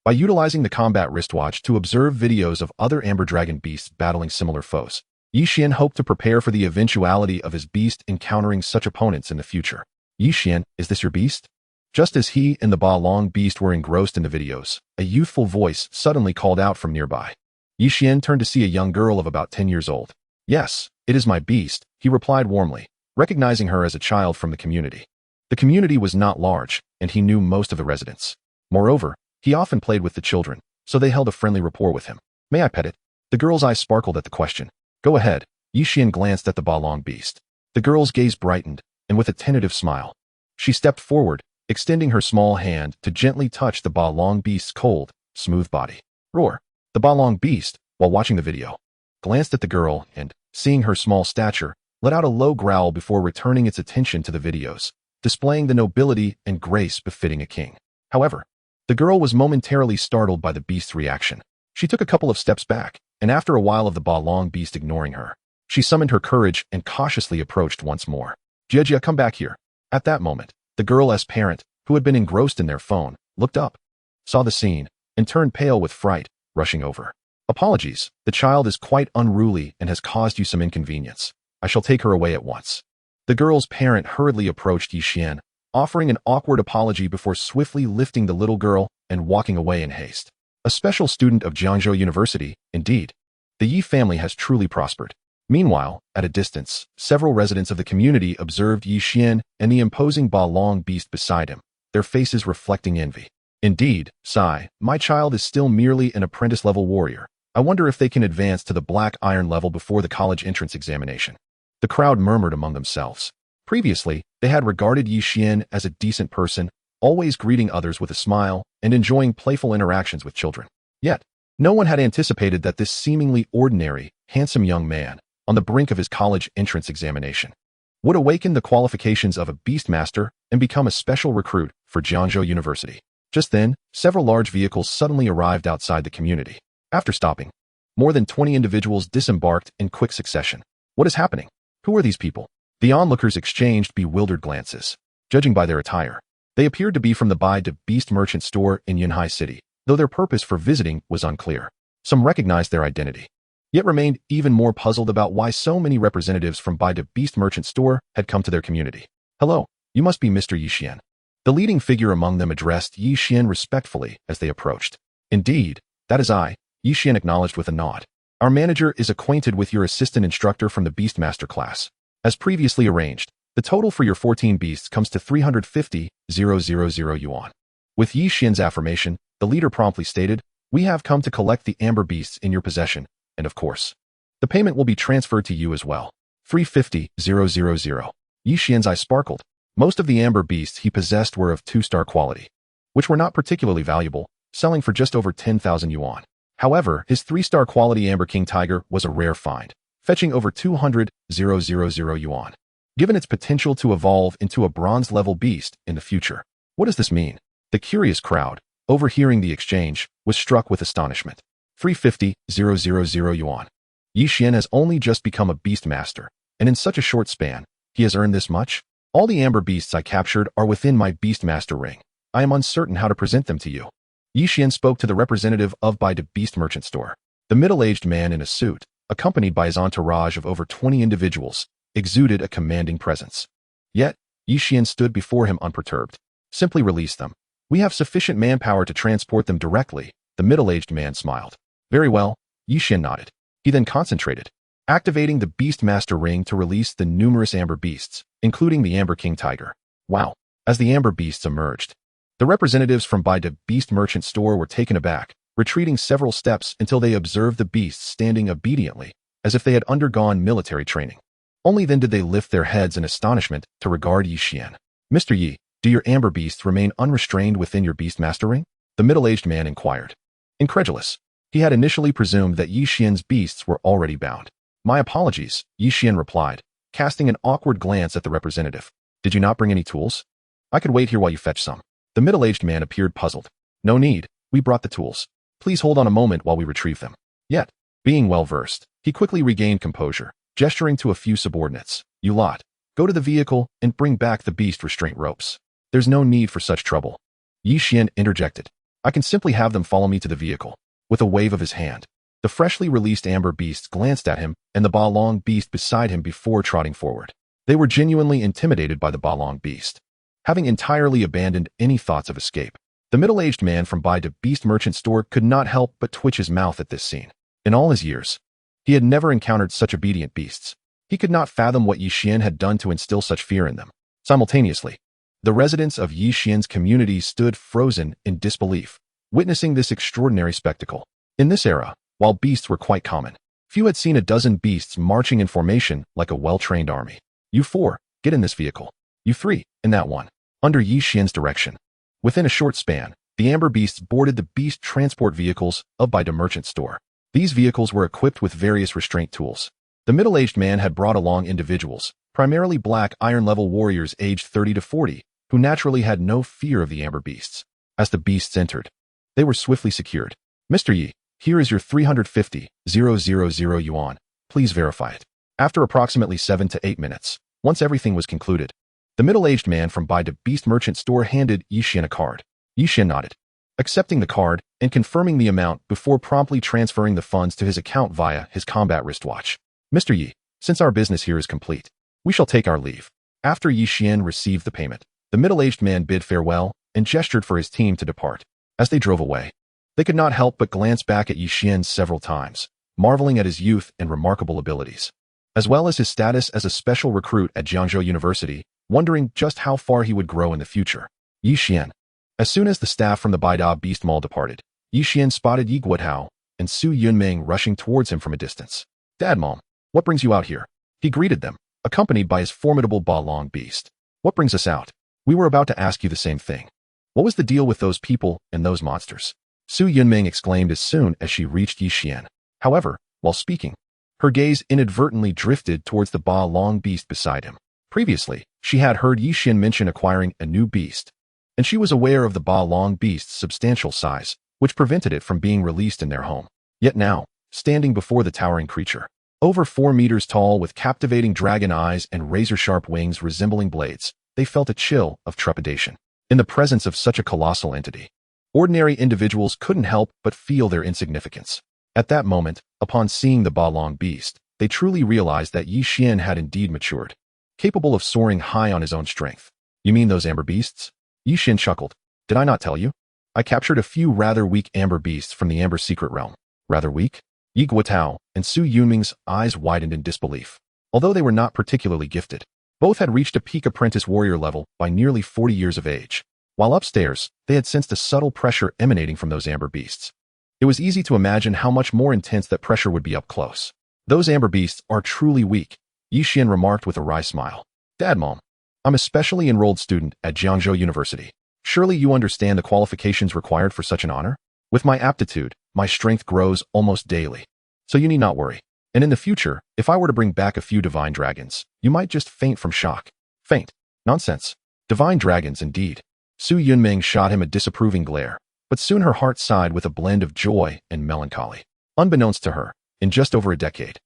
by utilizing the combat wristwatch to observe videos of other Amber Dragon beasts battling similar foes, Yi Xian hoped to prepare for the eventuality of his beast encountering such opponents in the future. Yi Xian, is this your beast? Just as he and the Ba Long beast were engrossed in the videos, a youthful voice suddenly called out from nearby. Yi Xian turned to see a young girl of about 10 years old. Yes, it is my beast, he replied warmly, recognizing her as a child from the community. The community was not large, and he knew most of the residents. Moreover, he often played with the children, so they held a friendly rapport with him. May I pet it? The girl's eyes sparkled at the question. Go ahead. Yi Xian glanced at the Ba Long beast. The girl's gaze brightened, and with a tentative smile, she stepped forward, extending her small hand to gently touch the Ba Long beast's cold, smooth body. Roar. The Ba Long beast, while watching the video, glanced at the girl and, seeing her small stature, let out a low growl before returning its attention to the videos, displaying the nobility and grace befitting a king. However, The girl was momentarily startled by the beast's reaction. She took a couple of steps back, and after a while of the Balong beast ignoring her, she summoned her courage and cautiously approached once more. Jia, come back here. At that moment, the girl's parent, who had been engrossed in their phone, looked up, saw the scene, and turned pale with fright, rushing over. Apologies, the child is quite unruly and has caused you some inconvenience. I shall take her away at once. The girl's parent hurriedly approached Yixian, offering an awkward apology before swiftly lifting the little girl and walking away in haste. A special student of Jiangzhou University, indeed. The Yi family has truly prospered. Meanwhile, at a distance, several residents of the community observed Yixian and the imposing Balong beast beside him, their faces reflecting envy. Indeed, Sai, my child is still merely an apprentice-level warrior. I wonder if they can advance to the black iron level before the college entrance examination. The crowd murmured among themselves. Previously, they had regarded Yixian as a decent person, always greeting others with a smile and enjoying playful interactions with children. Yet, no one had anticipated that this seemingly ordinary, handsome young man, on the brink of his college entrance examination, would awaken the qualifications of a beastmaster and become a special recruit for Jiangzhou University. Just then, several large vehicles suddenly arrived outside the community. After stopping, more than 20 individuals disembarked in quick succession. What is happening? Who are these people? The onlookers exchanged bewildered glances. Judging by their attire, they appeared to be from the Bai de Beast merchant store in Yunhai City, though their purpose for visiting was unclear. Some recognized their identity, yet remained even more puzzled about why so many representatives from Bai de Beast merchant store had come to their community. Hello, you must be Mr. Yixian. The leading figure among them addressed Yixian respectfully as they approached. Indeed, that is I, Yixian acknowledged with a nod. Our manager is acquainted with your assistant instructor from the Beastmaster class. As previously arranged, the total for your 14 beasts comes to 350,000 yuan. With Yixian's affirmation, the leader promptly stated, we have come to collect the amber beasts in your possession, and of course, the payment will be transferred to you as well. 350,000. Yixian's eyes sparkled. Most of the amber beasts he possessed were of 2-star quality, which were not particularly valuable, selling for just over 10,000 yuan. However, his 3-star quality Amber King Tiger was a rare find, fetching over 200,000 yuan. Given its potential to evolve into a bronze-level beast in the future. What does this mean? The curious crowd, overhearing the exchange, was struck with astonishment. 350,000 yuan. Yixian has only just become a beast master, and in such a short span, he has earned this much? All the amber beasts I captured are within my beast master ring. I am uncertain how to present them to you. Yixian spoke to the representative of Bai de Beast merchant store. The middle-aged man in a suit, accompanied by his entourage of over 20 individuals, exuded a commanding presence. Yet, Yixian stood before him unperturbed. Simply release them. We have sufficient manpower to transport them directly, the middle-aged man smiled. Very well, Yixian nodded. He then concentrated, activating the Beastmaster ring to release the numerous amber beasts, including the Amber King Tiger. Wow! As the amber beasts emerged, the representatives from Bai de Beast merchant store were taken aback, retreating several steps until they observed the beasts standing obediently, as if they had undergone military training. Only then did they lift their heads in astonishment to regard Yixian. Mr. Yi, do your amber beasts remain unrestrained within your Beastmaster ring? The middle-aged man inquired. Incredulous, he had initially presumed that Yixian's beasts were already bound. My apologies, Yixian replied, casting an awkward glance at the representative. Did you not bring any tools? I could wait here while you fetch some. The middle-aged man appeared puzzled. No need, we brought the tools. Please hold on a moment while we retrieve them. Yet, being well-versed, he quickly regained composure, gesturing to a few subordinates. You lot, go to the vehicle and bring back the beast restraint ropes. There's no need for such trouble. Yixian interjected. I can simply have them follow me to the vehicle. With a wave of his hand, the freshly released amber beasts glanced at him and the Balong beast beside him before trotting forward. They were genuinely intimidated by the Balong beast, having entirely abandoned any thoughts of escape. The middle-aged man from Bai de Beast merchant store could not help but twitch his mouth at this scene. In all his years, he had never encountered such obedient beasts. He could not fathom what Yixian had done to instill such fear in them. Simultaneously, the residents of Yixian's community stood frozen in disbelief, witnessing this extraordinary spectacle. In this era, while beasts were quite common, few had seen a dozen beasts marching in formation like a well-trained army. You 4, get in this vehicle. You 3, in that one. Under Yixian's direction. Within a short span, the amber beasts boarded the beast transport vehicles of Bai de merchant store. These vehicles were equipped with various restraint tools. The middle-aged man had brought along individuals, primarily black iron-level warriors aged 30 to 40, who naturally had no fear of the amber beasts. As the beasts entered, they were swiftly secured. Mr. Yi, here is your 350,000 yuan. Please verify it. After approximately 7 to 8 minutes, once everything was concluded, the middle-aged man from by the beast merchant store handed Yixian a card. Yixian nodded, accepting the card and confirming the amount before promptly transferring the funds to his account via his combat wristwatch. Mr. Yi, since our business here is complete, we shall take our leave. After Yixian received the payment, the middle-aged man bid farewell and gestured for his team to depart. As they drove away, they could not help but glance back at Yixian several times, marveling at his youth and remarkable abilities, as well as his status as a special recruit at Jiangzhou University, wondering just how far he would grow in the future. Yixian. As soon as the staff from the Baida Beast Mall departed, Yixian spotted Yi Guotao and Su Yunming rushing towards him from a distance. Dad, Mom, what brings you out here? He greeted them, accompanied by his formidable Balong beast. What brings us out? We were about to ask you the same thing. What was the deal with those people and those monsters? Su Yunming exclaimed as soon as she reached Yixian. However, while speaking, her gaze inadvertently drifted towards the Balong beast beside him. Previously, she had heard Yixian mention acquiring a new beast, and she was aware of the Balong beast's substantial size, which prevented it from being released in their home. Yet now, standing before the towering creature, over 4 meters tall with captivating dragon eyes and razor-sharp wings resembling blades, they felt a chill of trepidation. In the presence of such a colossal entity, ordinary individuals couldn't help but feel their insignificance. At that moment, upon seeing the Balong beast, they truly realized that Yixian had indeed matured, capable of soaring high on his own strength. You mean those amber beasts? Yixian chuckled. Did I not tell you? I captured a few rather weak amber beasts from the Amber Secret Realm. Rather weak? Yi Guotao and Su Yunming's eyes widened in disbelief. Although they were not particularly gifted, both had reached a peak apprentice warrior level by nearly 40 years of age. While upstairs, they had sensed a subtle pressure emanating from those amber beasts. It was easy to imagine how much more intense that pressure would be up close. Those amber beasts are truly weak, Yixian remarked with a wry smile. Dad, Mom, I'm a specially enrolled student at Jiangzhou University. Surely you understand the qualifications required for such an honor? With my aptitude, my strength grows almost daily. So you need not worry. And in the future, if I were to bring back a few divine dragons, you might just faint from shock. Faint? Nonsense. Divine dragons indeed. Su Yunming shot him a disapproving glare, but soon her heart sighed with a blend of joy and melancholy. Unbeknownst to her, in just over a decade,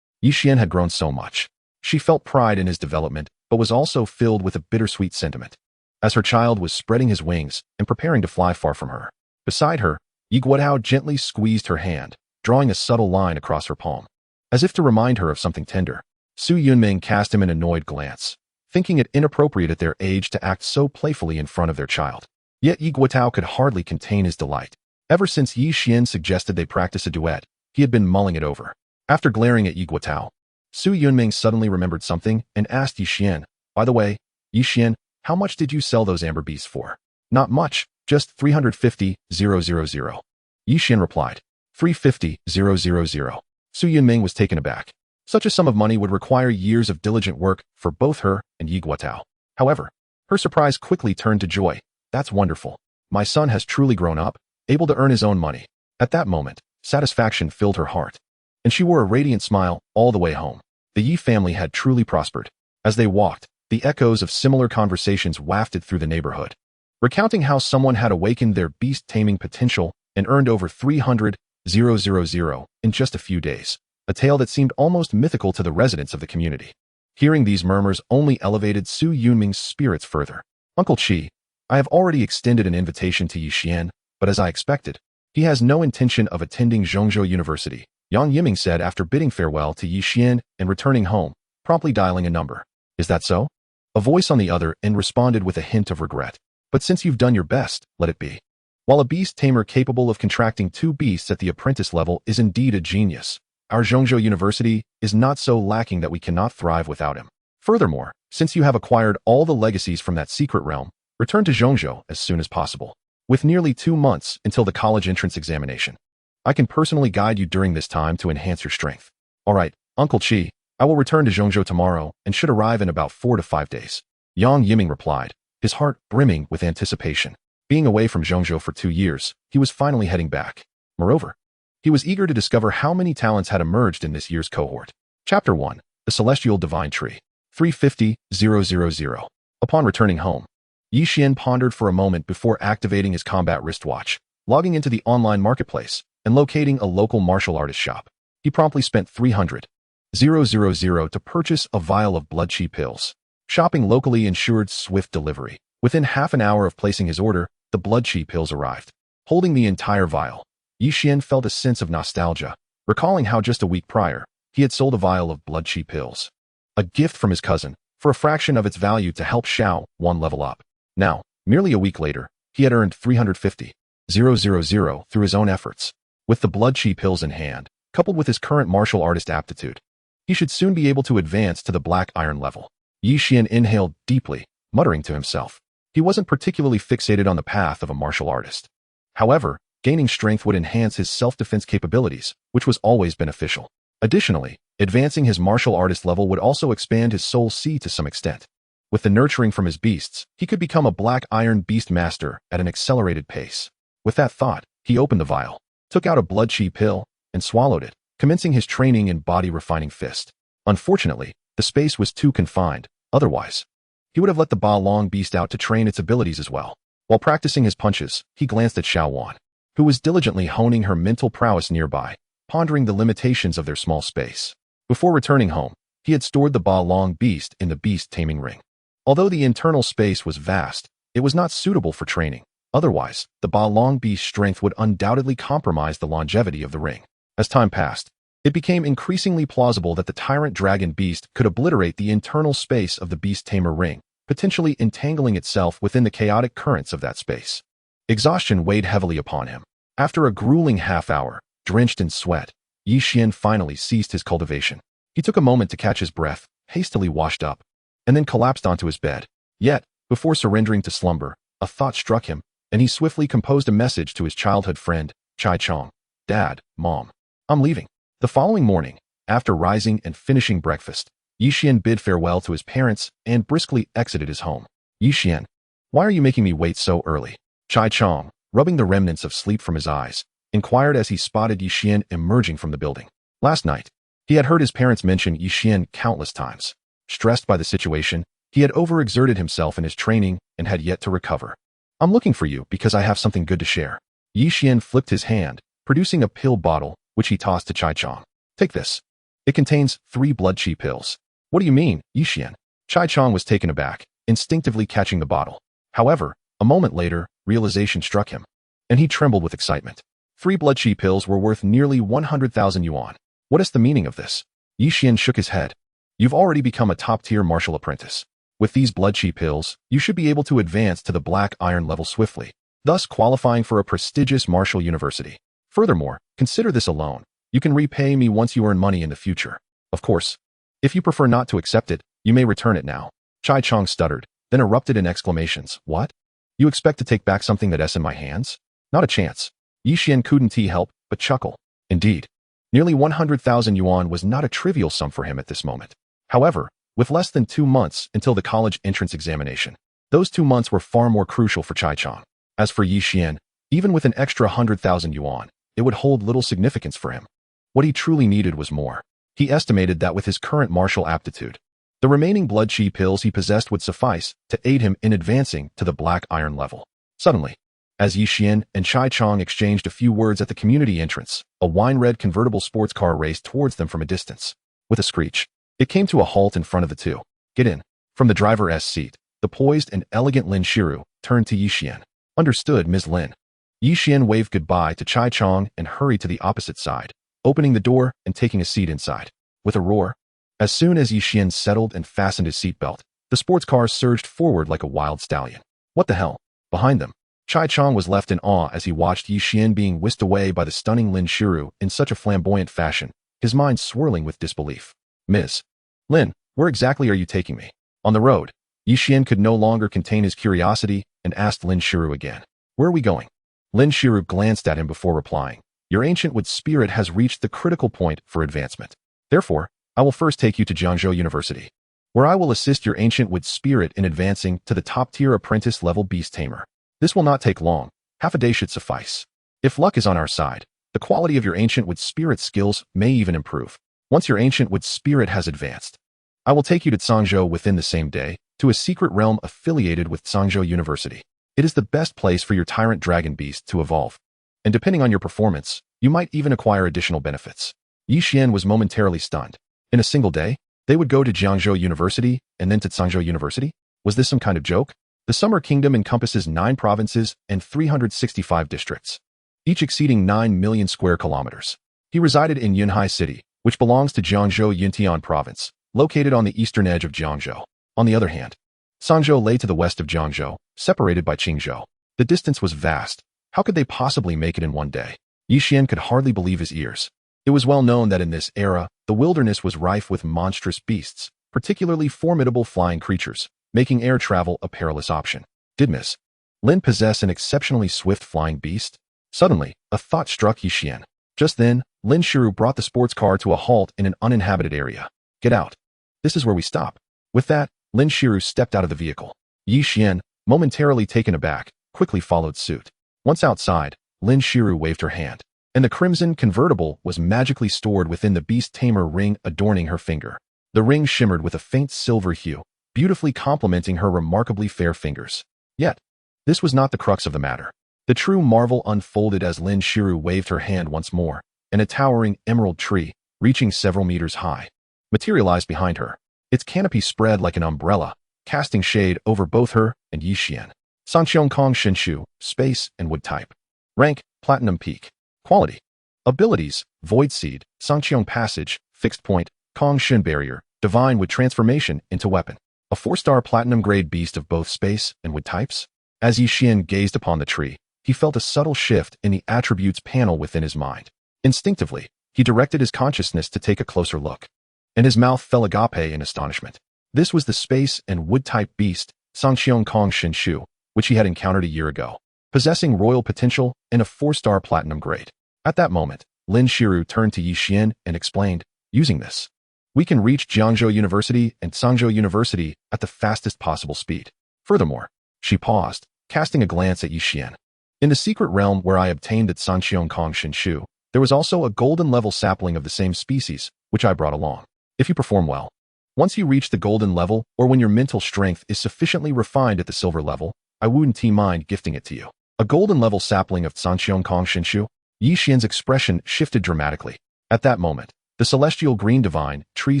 Yixian had grown so much. She felt pride in his development, but was also filled with a bittersweet sentiment, as her child was spreading his wings and preparing to fly far from her. Beside her, Yi Guotao gently squeezed her hand, drawing a subtle line across her palm, as if to remind her of something tender. Su Yunming cast him an annoyed glance, thinking it inappropriate at their age to act so playfully in front of their child. Yet Yi Guotao could hardly contain his delight. Ever since Yixian suggested they practice a duet, he had been mulling it over. After glaring at Yi Guotao, Su Yunming suddenly remembered something and asked Yixian, by the way, Yixian, how much did you sell those amber beasts for? Not much, just 350,000. Yixian replied. 350,000. Su Yunming was taken aback. Such a sum of money would require years of diligent work for both her and Yi Guotao. However, her surprise quickly turned to joy. That's wonderful. My son has truly grown up, able to earn his own money. At that moment, satisfaction filled her heart, and she wore a radiant smile all the way home. The Yi family had truly prospered. As they walked, the echoes of similar conversations wafted through the neighborhood, recounting how someone had awakened their beast taming potential and earned over 300,000 in just a few days, a tale that seemed almost mythical to the residents of the community. Hearing these murmurs only elevated Su Yunming's spirits further. Uncle Qi, I have already extended an invitation to Yixian, but as I expected, he has no intention of attending Zhongzhou University, Yang Yiming said after bidding farewell to Yixian and returning home, promptly dialing a number. Is that so? A voice on the other end responded with a hint of regret. But since you've done your best, let it be. While a beast tamer capable of contracting 2 beasts at the apprentice level is indeed a genius, our Zhongzhou University is not so lacking that we cannot thrive without him. Furthermore, since you have acquired all the legacies from that secret realm, return to Zhongzhou as soon as possible. With nearly 2 months until the college entrance examination, I can personally guide you during this time to enhance your strength. All right, Uncle Qi, I will return to Zhongzhou tomorrow and should arrive in about 4 to 5 days. Yang Yiming replied, his heart brimming with anticipation. Being away from Zhongzhou for 2 years, he was finally heading back. Moreover, he was eager to discover how many talents had emerged in this year's cohort. Chapter 1. The Celestial Divine Tree. 350,000. Upon returning home, Yi Xian pondered for a moment before activating his combat wristwatch, logging into the online marketplace, and locating a local martial artist shop. He promptly spent 300,000 to purchase a vial of blood chi pills. Shopping locally ensured swift delivery. Within half an hour of placing his order, the blood chi pills arrived. Holding the entire vial, Yi Xian felt a sense of nostalgia, recalling how just a week prior, he had sold a vial of blood chi pills. A gift from his cousin, for a fraction of its value to help Xuan level up. Now, merely a week later, he had earned 350,000 through his own efforts. With the blood chi pills in hand, coupled with his current martial artist aptitude, he should soon be able to advance to the black iron level. Yi Xian inhaled deeply, muttering to himself. He wasn't particularly fixated on the path of a martial artist. However, gaining strength would enhance his self-defense capabilities, which was always beneficial. Additionally, advancing his martial artist level would also expand his soul C to some extent. With the nurturing from his beasts, he could become a black iron beast master at an accelerated pace. With that thought, he opened the vial, took out a blood chi pill, and swallowed it, commencing his training in body-refining fist. Unfortunately, the space was too confined. Otherwise, he would have let the Ba Long beast out to train its abilities as well. While practicing his punches, he glanced at Xuan, who was diligently honing her mental prowess nearby, pondering the limitations of their small space. Before returning home, he had stored the Ba Long beast in the Beast Taming ring. Although the internal space was vast, it was not suitable for training. Otherwise, the Ba Long beast's strength would undoubtedly compromise the longevity of the ring. As time passed, it became increasingly plausible that the tyrant dragon beast could obliterate the internal space of the Beast Tamer ring, potentially entangling itself within the chaotic currents of that space. Exhaustion weighed heavily upon him. After a grueling half-hour, drenched in sweat, Yi Xian finally ceased his cultivation. He took a moment to catch his breath, hastily washed up, and then collapsed onto his bed. Yet, before surrendering to slumber, a thought struck him, and he swiftly composed a message to his childhood friend, Chai Chong. Dad, Mom, I'm leaving. The following morning, after rising and finishing breakfast, Yi Xian bid farewell to his parents and briskly exited his home. Yi Xian, why are you making me wait so early? Chai Chong, rubbing the remnants of sleep from his eyes, inquired as he spotted Yi Xian emerging from the building. Last night, he had heard his parents mention Yi Xian countless times. Stressed by the situation, he had overexerted himself in his training and had yet to recover. I'm looking for you because I have something good to share. Yi Xian flipped his hand, producing a pill bottle, which he tossed to Chai Chong. Take this. It contains 3 blood chi pills. What do you mean, Yi Xian? Chai Chong was taken aback, instinctively catching the bottle. However, a moment later, realization struck him, and he trembled with excitement. 3 blood chi pills were worth nearly 100,000 yuan. What is the meaning of this? Yi Xian shook his head. You've already become a top-tier martial apprentice. With these blood chi pills, you should be able to advance to the black iron level swiftly, thus qualifying for a prestigious martial university. Furthermore, consider this alone. You can repay me once you earn money in the future. Of course, if you prefer not to accept it, you may return it now. Chai Chong stuttered, then erupted in exclamations. What? You expect to take back something that's in my hands? Not a chance. Yi Xian couldn't help but chuckle. Indeed, nearly 100,000 yuan was not a trivial sum for him at this moment. However, with less than 2 months until the college entrance examination, those 2 months were far more crucial for Chai Chong. As for Yi Xian, even with an extra 100,000 yuan, it would hold little significance for him. What he truly needed was more. He estimated that with his current martial aptitude, the remaining blood chi pills he possessed would suffice to aid him in advancing to the black iron level. Suddenly, as Yi Xian and Chai Chong exchanged a few words at the community entrance, a wine-red convertible sports car raced towards them from a distance. With a screech, it came to a halt in front of the two. Get in. From the driver's seat, the poised and elegant Lin Shiru turned to Yi Xian. Understood, Ms. Lin. Yi Xian waved goodbye to Chai Chong and hurried to the opposite side, opening the door and taking a seat inside. With a roar, as soon as Yi Xian settled and fastened his seatbelt, the sports car surged forward like a wild stallion. What the hell? Behind them, Chai Chong was left in awe as he watched Yi Xian being whisked away by the stunning Lin Shiru in such a flamboyant fashion, his mind swirling with disbelief. Ms. Lin, where exactly are you taking me? On the road, Yi Xian could no longer contain his curiosity and asked Lin Shiru again. Where are we going? Lin Shiru glanced at him before replying. Your ancient wood spirit has reached the critical point for advancement. Therefore, I will first take you to Jiangzhou University, where I will assist your ancient wood spirit in advancing to the top-tier apprentice-level beast tamer. This will not take long. Half a day should suffice. If luck is on our side, the quality of your ancient wood spirit skills may even improve. Once your ancient wood spirit has advanced, I will take you to Zhangzhou within the same day to a secret realm affiliated with Zhangzhou University. It is the best place for your tyrant dragon beast to evolve. And depending on your performance, you might even acquire additional benefits. Yi Xian was momentarily stunned. In a single day, they would go to Jiangzhou University and then to Zhangzhou University? Was this some kind of joke? The Summer Kingdom encompasses 9 provinces and 365 districts, each exceeding 9 million square kilometers. He resided in Yunhai City, which belongs to Jiangzhou Yuntian Province, located on the eastern edge of Jiangzhou. On the other hand, Sangzhou lay to the west of Jiangzhou, separated by Qingzhou. The distance was vast. How could they possibly make it in one day? Yi Xian could hardly believe his ears. It was well known that in this era, the wilderness was rife with monstrous beasts, particularly formidable flying creatures, making air travel a perilous option. Did Miss Lin possess an exceptionally swift flying beast? Suddenly, a thought struck Yi Xian. Just then, Lin Shiru brought the sports car to a halt in an uninhabited area. Get out. This is where we stop. With that, Lin Shiru stepped out of the vehicle. Yi Xian, momentarily taken aback, quickly followed suit. Once outside, Lin Shiru waved her hand, and the crimson convertible was magically stored within the beast tamer ring adorning her finger. The ring shimmered with a faint silver hue, beautifully complementing her remarkably fair fingers. Yet, this was not the crux of the matter. The true marvel unfolded as Lin Shiru waved her hand once more, and a towering emerald tree, reaching several meters high, materialized behind her. Its canopy spread like an umbrella, casting shade over both her and Yi Xian. Sanqiong Kong Shinshu, Space and Wood Type. Rank, Platinum Peak. Quality. Abilities, Void Seed, Sanqiong Passage, Fixed Point, Kong Shin Barrier, Divine with Transformation into Weapon. A 4-star Platinum grade beast of both Space and Wood types. As Yi Xian gazed upon the tree, he felt a subtle shift in the attributes panel within his mind. Instinctively, he directed his consciousness to take a closer look, and his mouth fell agape in astonishment. This was the Space and Wood type beast, Sanqiong Kong Shinshu, which he had encountered a year ago, possessing royal potential and a 4-star Platinum grade. At that moment, Lin Shiru turned to Yi Xian and explained, using this, we can reach Jiangzhou University and Zhangzhou University at the fastest possible speed. Furthermore, she paused, casting a glance at Yi Xian. In the secret realm where I obtained at Sanqiong Kong Shinshu, there was also a golden level sapling of the same species, which I brought along. If you perform well, once you reach the golden level or when your mental strength is sufficiently refined at the silver level, I wouldn't mind gifting it to you. A golden level sapling of Sanqiong Kong Shinshu? Yi Xian's expression shifted dramatically. At that moment, the celestial green divine tree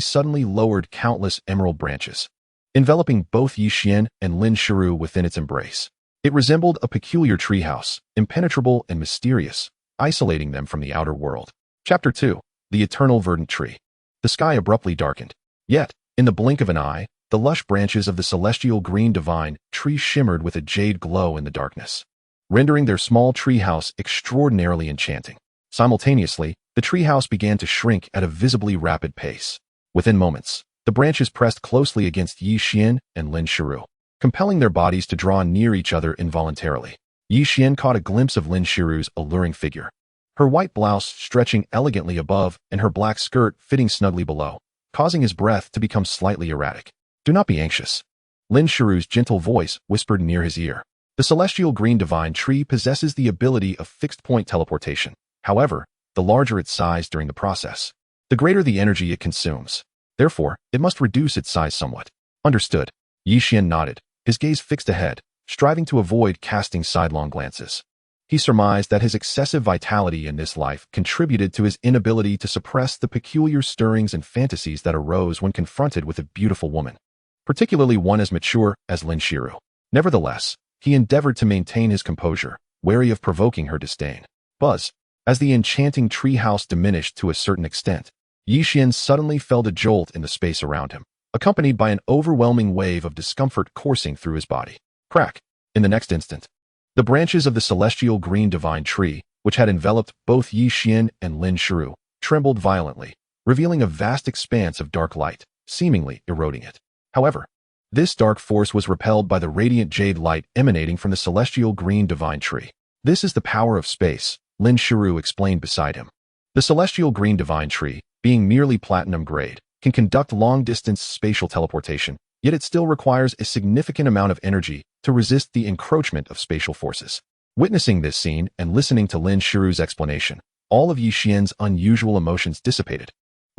suddenly lowered countless emerald branches, enveloping both Yi Xian and Lin Shiru within its embrace. It resembled a peculiar treehouse, impenetrable and mysterious, isolating them from the outer world. Chapter 2. The Eternal Verdant Tree. The sky abruptly darkened. Yet, in the blink of an eye, the lush branches of the celestial green divine tree shimmered with a jade glow in the darkness, rendering their small treehouse extraordinarily enchanting. Simultaneously, the treehouse began to shrink at a visibly rapid pace. Within moments, the branches pressed closely against Yi Xian and Lin Shiru, compelling their bodies to draw near each other involuntarily. Yi Xian caught a glimpse of Lin Shiru's alluring figure, her white blouse stretching elegantly above and her black skirt fitting snugly below, causing his breath to become slightly erratic. Do not be anxious. Lin Shiru's gentle voice whispered near his ear. The celestial green divine tree possesses the ability of fixed-point teleportation. However, the larger its size during the process, the greater the energy it consumes. Therefore, it must reduce its size somewhat. Understood. Yi Xian nodded, his gaze fixed ahead, striving to avoid casting sidelong glances. He surmised that his excessive vitality in this life contributed to his inability to suppress the peculiar stirrings and fantasies that arose when confronted with a beautiful woman, particularly one as mature as Lin Shiru. Nevertheless, he endeavored to maintain his composure, wary of provoking her disdain. Buzz. As the enchanting treehouse diminished to a certain extent, Yi Xian suddenly felt a jolt in the space around him, accompanied by an overwhelming wave of discomfort coursing through his body. Crack. In the next instant, the branches of the celestial green divine tree, which had enveloped both Yi Xian and Lin Shiru, trembled violently, revealing a vast expanse of dark light, seemingly eroding it. However, this dark force was repelled by the radiant jade light emanating from the celestial green divine tree. This is the power of space, Lin Shiru explained beside him. The celestial green divine tree, being merely platinum grade, can conduct long-distance spatial teleportation, yet it still requires a significant amount of energy to resist the encroachment of spatial forces. Witnessing this scene and listening to Lin Shiru's explanation, all of Yi Xian's unusual emotions dissipated.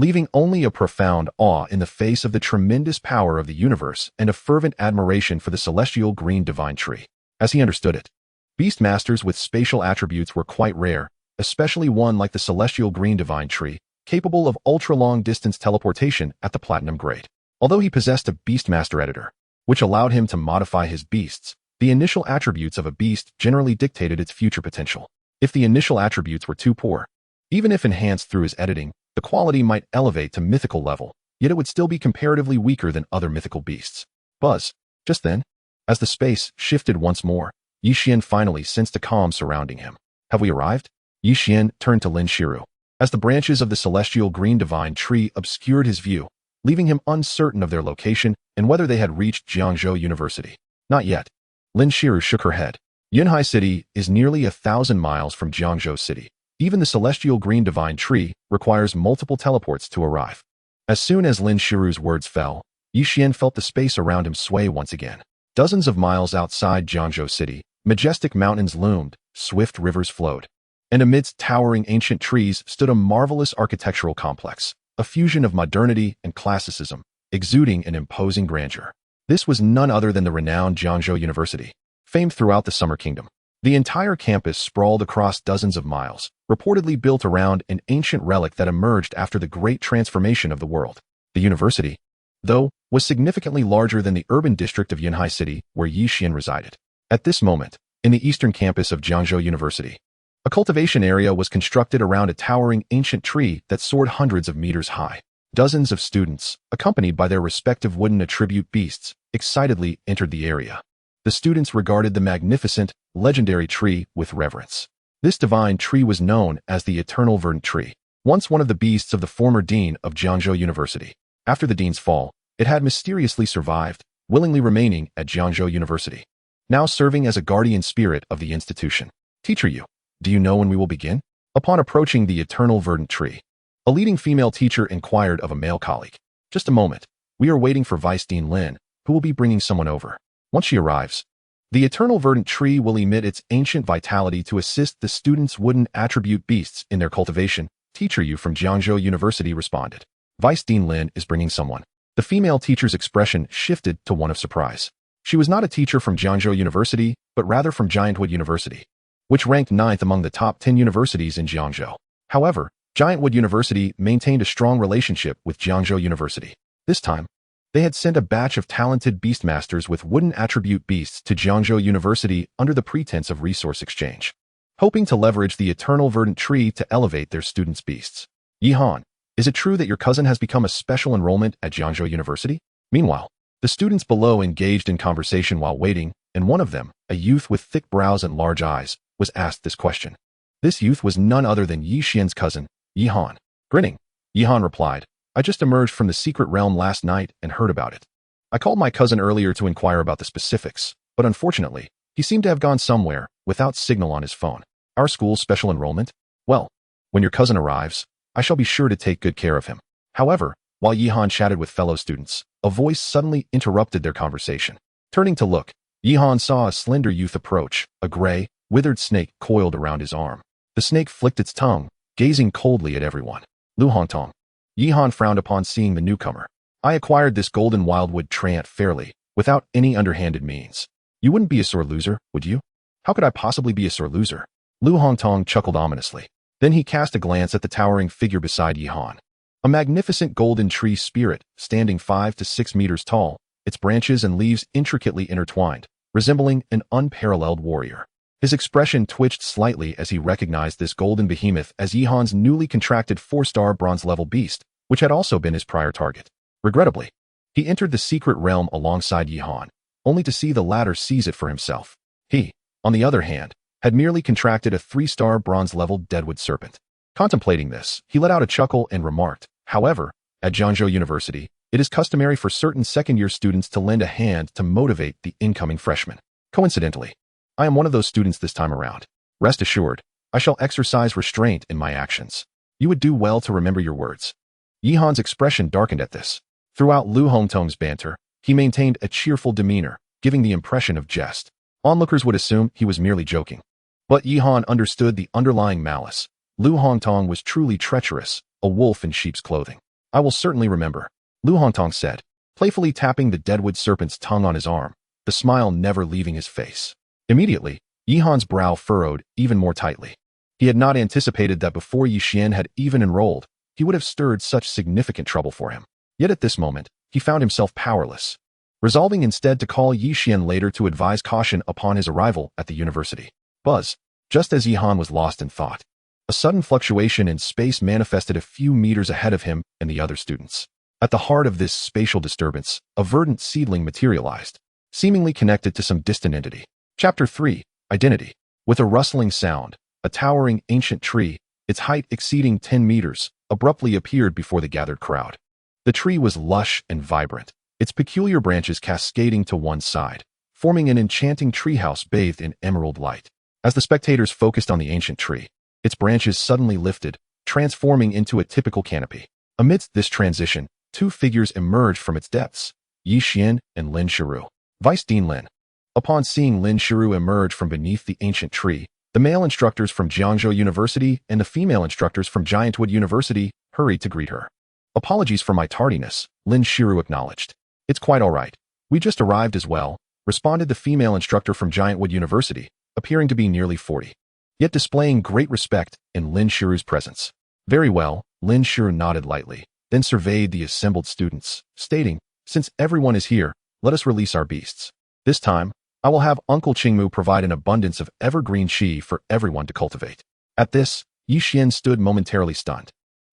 leaving only a profound awe in the face of the tremendous power of the universe and a fervent admiration for the celestial green divine tree. As he understood it, beast masters with spatial attributes were quite rare, especially one like the celestial green divine tree, capable of ultra-long-distance teleportation at the platinum grade. Although he possessed a Beastmaster editor, which allowed him to modify his beasts, the initial attributes of a beast generally dictated its future potential. If the initial attributes were too poor, even if enhanced through his editing, the quality might elevate to mythical level, yet it would still be comparatively weaker than other mythical beasts. Buzz. Just then, as the space shifted once more, Yi Xian finally sensed a calm surrounding him. Have we arrived? Yi Xian turned to Lin Shiru. As the branches of the celestial green divine tree obscured his view, leaving him uncertain of their location and whether they had reached Jiangzhou University. Not yet. Lin Shiru shook her head. Yunhai City is nearly 1,000 miles from Jiangzhou City. Even the celestial green divine tree requires multiple teleports to arrive. As soon as Lin Shiru's words fell, Yi Xian felt the space around him sway once again. Dozens of miles outside Jiangzhou City, majestic mountains loomed, swift rivers flowed, and amidst towering ancient trees stood a marvelous architectural complex, a fusion of modernity and classicism, exuding an imposing grandeur. This was none other than the renowned Jiangzhou University, famed throughout the Summer Kingdom. The entire campus sprawled across dozens of miles, reportedly built around an ancient relic that emerged after the great transformation of the world. The university, though, was significantly larger than the urban district of Yunhai City, where Yi Xian resided. At this moment, in the eastern campus of Jiangzhou University, a cultivation area was constructed around a towering ancient tree that soared hundreds of meters high. Dozens of students, accompanied by their respective wooden attribute beasts, excitedly entered the area. The students regarded the magnificent, legendary tree with reverence. This divine tree was known as the Eternal Verdant Tree, once one of the beasts of the former dean of Jiangzhou University. After the dean's fall, it had mysteriously survived, willingly remaining at Jiangzhou University, now serving as a guardian spirit of the institution. Teacher Yu, do you know when we will begin? Upon approaching the Eternal Verdant Tree, a leading female teacher inquired of a male colleague. Just a moment. We are waiting for Vice Dean Lin, who will be bringing someone over. Once she arrives, the Eternal Verdant Tree will emit its ancient vitality to assist the students' wooden attribute beasts in their cultivation. Teacher Yu from Jiangzhou University responded. Vice Dean Lin is bringing someone. The female teacher's expression shifted to one of surprise. She was not a teacher from Jiangzhou University, but rather from Giantwood University, which ranked 9th among the top 10 universities in Jiangzhou. However, Giantwood University maintained a strong relationship with Jiangzhou University. This time, they had sent a batch of talented beastmasters with wooden attribute beasts to Jiangzhou University under the pretense of resource exchange, hoping to leverage the Eternal Verdant Tree to elevate their students' beasts. Yi Han, is it true that your cousin has become a special enrollment at Jiangzhou University? Meanwhile, the students below engaged in conversation while waiting, and one of them, a youth with thick brows and large eyes, was asked this question. This youth was none other than Yi Xian's cousin, Yi Han. Grinning, Yi Han replied, I just emerged from the secret realm last night and heard about it. I called my cousin earlier to inquire about the specifics, but unfortunately, he seemed to have gone somewhere without signal on his phone. Our school's special enrollment? Well, when your cousin arrives, I shall be sure to take good care of him. However, while Yi Han chatted with fellow students, a voice suddenly interrupted their conversation. Turning to look, Yi Han saw a slender youth approach, a gray, withered snake coiled around his arm. The snake flicked its tongue, gazing coldly at everyone. Lu Hongtong. Yi Han frowned upon seeing the newcomer. I acquired this golden wildwood treant fairly, without any underhanded means. You wouldn't be a sore loser, would you? How could I possibly be a sore loser? Lu Hongtong chuckled ominously. Then he cast a glance at the towering figure beside Yi Han. A magnificent golden tree spirit, standing 5 to 6 meters tall, its branches and leaves intricately intertwined, resembling an unparalleled warrior. His expression twitched slightly as he recognized this golden behemoth as Yi Han's newly contracted 4-star bronze-level beast, which had also been his prior target. Regrettably, he entered the secret realm alongside Yi Han, only to see the latter seize it for himself. He, on the other hand, had merely contracted a 3-star bronze-level deadwood serpent. Contemplating this, he let out a chuckle and remarked, however, at Jiangzhou University, it is customary for certain second-year students to lend a hand to motivate the incoming freshmen. Coincidentally, I am one of those students this time around. Rest assured, I shall exercise restraint in my actions. You would do well to remember your words. Yi Han's expression darkened at this. Throughout Lu Hongtong's banter, he maintained a cheerful demeanor, giving the impression of jest. Onlookers would assume he was merely joking. But Yi Han understood the underlying malice. Lu Hongtong was truly treacherous, a wolf in sheep's clothing. I will certainly remember, Lu Hongtong said, playfully tapping the deadwood serpent's tongue on his arm, the smile never leaving his face. Immediately, Yihan's brow furrowed even more tightly. He had not anticipated that before Yixian had even enrolled, he would have stirred such significant trouble for him. Yet at this moment, he found himself powerless, resolving instead to call Yixian later to advise caution upon his arrival at the university. Buzz. Just as Yihan was lost in thought, a sudden fluctuation in space manifested a few meters ahead of him and the other students. At the heart of this spatial disturbance, a verdant seedling materialized, seemingly connected to some distant entity. Chapter 3. Identity. With a rustling sound, a towering ancient tree, its height exceeding 10 meters, abruptly appeared before the gathered crowd. The tree was lush and vibrant, its peculiar branches cascading to one side, forming an enchanting treehouse bathed in emerald light. As the spectators focused on the ancient tree, its branches suddenly lifted, transforming into a typical canopy. Amidst this transition, two figures emerged from its depths, Yixian and Lin Shiru. Vice Dean Lin. Upon seeing Lin Shiru emerge from beneath the ancient tree, the male instructors from Jiangzhou University and the female instructors from Giantwood University hurried to greet her. Apologies for my tardiness, Lin Shiru acknowledged. It's quite all right. We just arrived as well, responded the female instructor from Giantwood University, appearing to be nearly 40, yet displaying great respect in Lin Shiru's presence. Very well, Lin Shiru nodded lightly, then surveyed the assembled students, stating, since everyone is here, let us release our beasts. This time, I will have Uncle Qingmu provide an abundance of evergreen qi for everyone to cultivate. At this, Yixian stood momentarily stunned.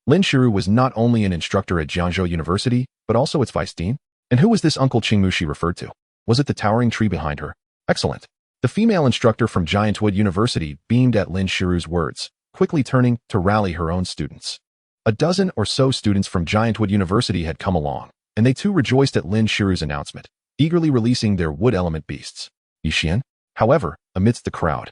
Lin Shiru was not only an instructor at Jiangzhou University, but also its vice dean. And who was this Uncle Qingmu she referred to? Was it the towering tree behind her? Excellent. The female instructor from Giantwood University beamed at Lin Shiru's words, quickly turning to rally her own students. A dozen or so students from Giantwood University had come along, and they too rejoiced at Lin Shiru's announcement, eagerly releasing their wood element beasts. Yixian, however, amidst the crowd,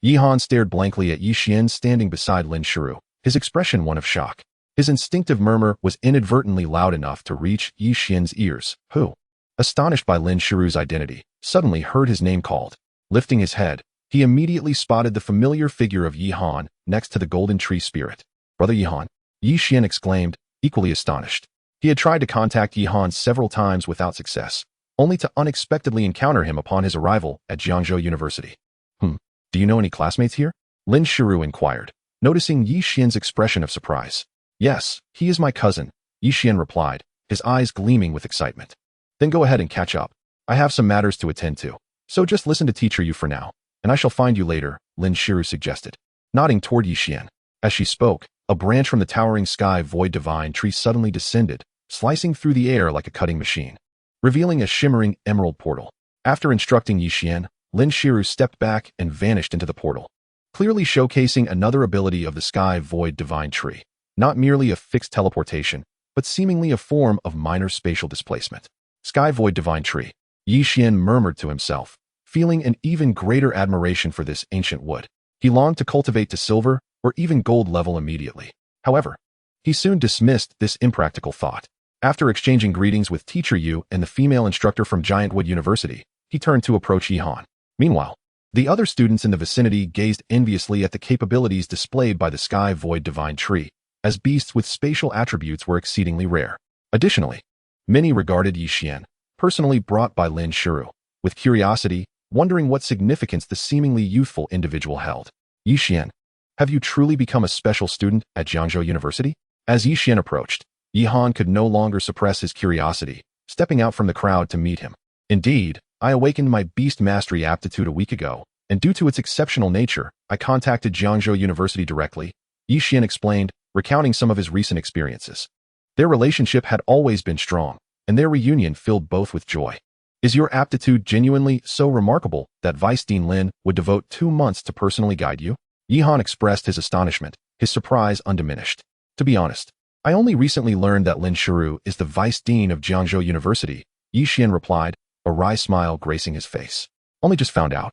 Yihan stared blankly at Yixian standing beside Lin Shiru, his expression one of shock. His instinctive murmur was inadvertently loud enough to reach Yixian's ears, who, astonished by Lin Shiru's identity, suddenly heard his name called. Lifting his head, he immediately spotted the familiar figure of Yihan next to the golden tree spirit. Brother Yihan, Yixian exclaimed, equally astonished. He had tried to contact Yihan several times without success, only to unexpectedly encounter him upon his arrival at Jiangzhou University. Do you know any classmates here? Lin Shiru inquired, noticing Yixian's expression of surprise. Yes, he is my cousin, Yixian replied, his eyes gleaming with excitement. Then go ahead and catch up. I have some matters to attend to. So just listen to teacher you for now, and I shall find you later, Lin Shiru suggested, nodding toward Yixian. As she spoke, a branch from the towering sky void divine tree suddenly descended, slicing through the air like a cutting machine, revealing a shimmering emerald portal. After instructing Yixian, Lin Shiru stepped back and vanished into the portal, clearly showcasing another ability of the sky void divine tree, not merely a fixed teleportation, but seemingly a form of minor spatial displacement. Sky void divine tree, Yixian murmured to himself, feeling an even greater admiration for this ancient wood. He longed to cultivate to silver or even gold level immediately. However, he soon dismissed this impractical thought. After exchanging greetings with teacher Yu and the female instructor from Giantwood University, he turned to approach Yihan. Meanwhile, the other students in the vicinity gazed enviously at the capabilities displayed by the sky void divine tree, as beasts with spatial attributes were exceedingly rare. Additionally, many regarded Yixian, personally brought by Lin Shiru, with curiosity, wondering what significance the seemingly youthful individual held. Yixian, have you truly become a special student at Jiangzhou University? As Yixian approached, Yihan could no longer suppress his curiosity, stepping out from the crowd to meet him. Indeed, I awakened my beast mastery aptitude a week ago, and due to its exceptional nature, I contacted Jiangzhou University directly, Yixian explained, recounting some of his recent experiences. Their relationship had always been strong, and their reunion filled both with joy. Is your aptitude genuinely so remarkable that Vice Dean Lin would devote 2 months to personally guide you? Yihan expressed his astonishment, his surprise undiminished. To be honest, I only recently learned that Lin Shiru is the Vice Dean of Jiangzhou University, Yixian replied, a wry smile gracing his face. Only just found out.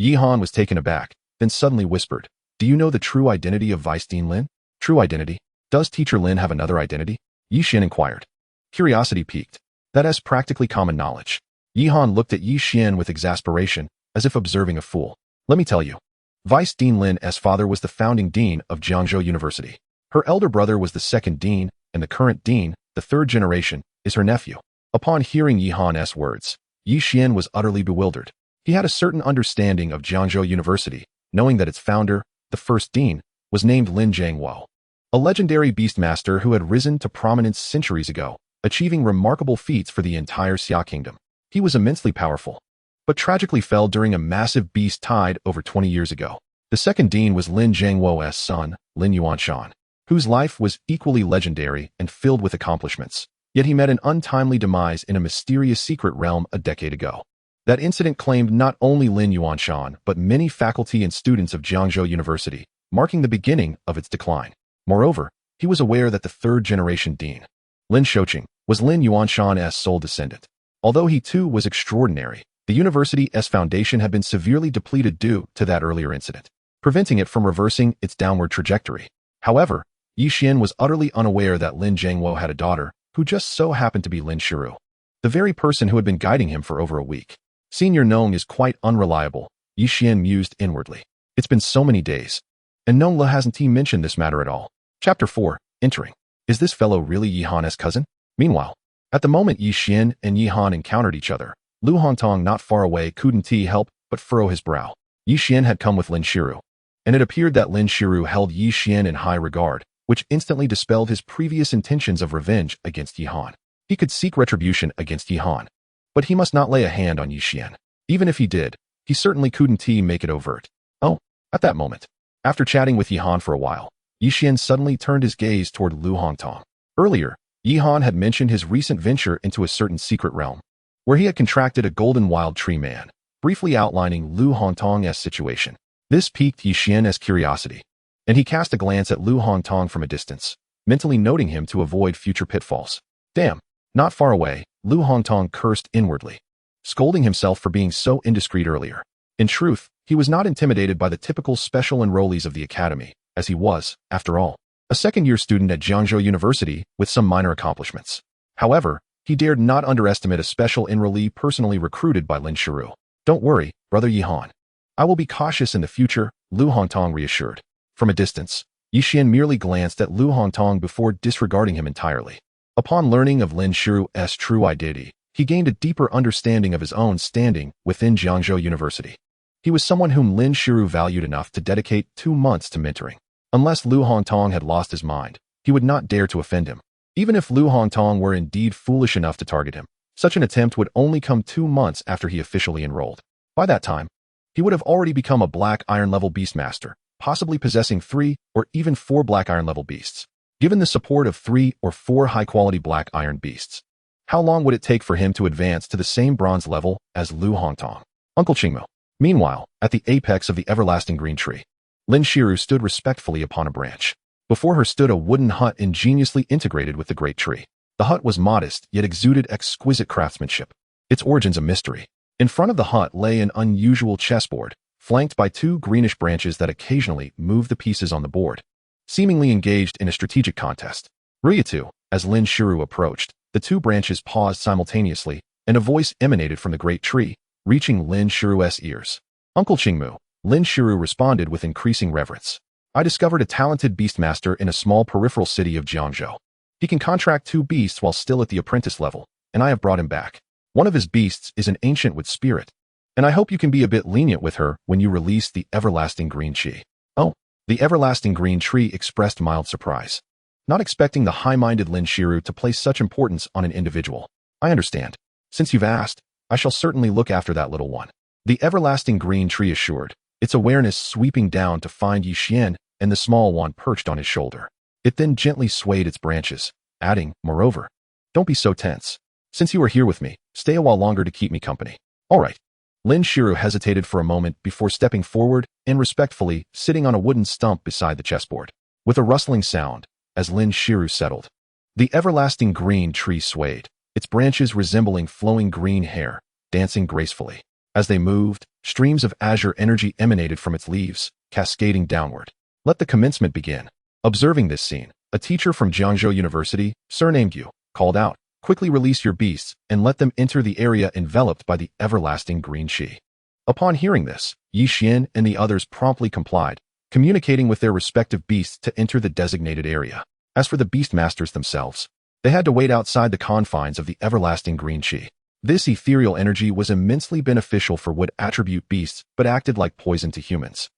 Yihan was taken aback, then suddenly whispered, do you know the true identity of Vice Dean Lin? True identity? Does teacher Lin have another identity? Yixian inquired. Curiosity piqued. That is practically common knowledge. Yihan looked at Yixian with exasperation, as if observing a fool. Let me tell you. Vice Dean Lin's father was the founding dean of Jiangzhou University. Her elder brother was the second dean, and the current dean, the third generation, is her nephew. Upon hearing Yi Han's words, Yi Xian was utterly bewildered. He had a certain understanding of Jiangzhou University, knowing that its founder, the first dean, was named Lin Jiangwo, a legendary beastmaster who had risen to prominence centuries ago, achieving remarkable feats for the entire Xia kingdom. He was immensely powerful, but tragically fell during a massive beast tide over 20 years ago. The second dean was Lin Jiangwo's son, Lin Yuanshan, whose life was equally legendary and filled with accomplishments. Yet he met an untimely demise in a mysterious secret realm a decade ago. That incident claimed not only Lin Yuanshan, but many faculty and students of Jiangzhou University, marking the beginning of its decline. Moreover, he was aware that the third-generation dean, Lin Shouqing, was Lin Yuanshan's sole descendant. Although he too was extraordinary, the university's foundation had been severely depleted due to that earlier incident, preventing it from reversing its downward trajectory. However, Yi Xian was utterly unaware that Lin Jiangwo had a daughter, who just so happened to be Lin Shiru, the very person who had been guiding him for over a week. Senior Nong is quite unreliable, Yi Xian mused inwardly. It's been so many days, and Nong Le hasn't he mentioned this matter at all. Chapter 4, Entering. Is this fellow really Yi Han's cousin? Meanwhile, at the moment Yi Xian and Yi Han encountered each other, Lu Hongtong not far away couldn't help but furrow his brow. Yi Xian had come with Lin Shiru, and it appeared that Lin Shiru held Yi Xian in high regard, which instantly dispelled his previous intentions of revenge against Yi Han. He could seek retribution against Yi Han, but he must not lay a hand on Yi Xian. Even if he did, he certainly couldn't make it overt. Oh, at that moment, after chatting with Yi Han for a while, Yi Xian suddenly turned his gaze toward Lu Hongtong. Earlier, Yi Han had mentioned his recent venture into a certain secret realm, where he had contracted a golden wild tree man, briefly outlining Lu Hongtong's situation. This piqued Yi Xian's curiosity, and he cast a glance at Lu Hongtong from a distance, mentally noting him to avoid future pitfalls. Damn! Not far away, Lu Hongtong cursed inwardly, scolding himself for being so indiscreet earlier. In truth, he was not intimidated by the typical special enrollees of the academy, as he was, after all, a second-year student at Jiangzhou University with some minor accomplishments. However, he dared not underestimate a special enrollee personally recruited by Lin Shiru. Don't worry, brother Yi Han. I will be cautious in the future, Lu Hongtong reassured. From a distance, Yi Xian merely glanced at Lu Hongtong before disregarding him entirely. Upon learning of Lin Shiru's true identity, he gained a deeper understanding of his own standing within Jiangzhou University. He was someone whom Lin Shiru valued enough to dedicate 2 months to mentoring. Unless Lu Hongtong had lost his mind, he would not dare to offend him. Even if Lu Hongtong were indeed foolish enough to target him, such an attempt would only come 2 months after he officially enrolled. By that time, he would have already become a Black Iron level Beastmaster, possibly possessing 3 or even 4 Black Iron level beasts. Given the support of 3 or 4 high-quality Black Iron beasts, how long would it take for him to advance to the same bronze level as Lu Hongtong? Uncle Qingmu. Meanwhile, at the apex of the everlasting green tree, Lin Shiru stood respectfully upon a branch. Before her stood a wooden hut ingeniously integrated with the great tree. The hut was modest, yet exuded exquisite craftsmanship. Its origins a mystery. In front of the hut lay an unusual chessboard, flanked by 2 greenish branches that occasionally moved the pieces on the board, seemingly engaged in a strategic contest. Ryutu, as Lin Shiru approached, the 2 branches paused simultaneously, and a voice emanated from the great tree, reaching Lin Shiru's ears. Uncle Qingmu, Lin Shiru responded with increasing reverence. I discovered a talented beastmaster in a small peripheral city of Jiangzhou. He can contract 2 beasts while still at the apprentice level, and I have brought him back. One of his beasts is an ancient with spirit, and I hope you can be a bit lenient with her when you release the everlasting green tree. Oh, the everlasting green tree expressed mild surprise, not expecting the high-minded Lin Shiru to place such importance on an individual. I understand. Since you've asked, I shall certainly look after that little one. The everlasting green tree assured, its awareness sweeping down to find Yi Xian and the small one perched on his shoulder. It then gently swayed its branches, adding, moreover, don't be so tense. Since you are here with me, stay a while longer to keep me company. All right. Lin Shiru hesitated for a moment before stepping forward and respectfully sitting on a wooden stump beside the chessboard. With a rustling sound, as Lin Shiru settled, the everlasting green tree swayed, its branches resembling flowing green hair, dancing gracefully. As they moved, streams of azure energy emanated from its leaves, cascading downward. Let the commencement begin. Observing this scene, a teacher from Jiangzhou University, surnamed Yu, called out, quickly release your beasts and let them enter the area enveloped by the everlasting green chi. Upon hearing this, Yi Xian and the others promptly complied, communicating with their respective beasts to enter the designated area. As for the beastmasters themselves, They had to wait outside the confines of the everlasting green chi. This ethereal energy was immensely beneficial for wood attribute beasts, but acted like poison to humans,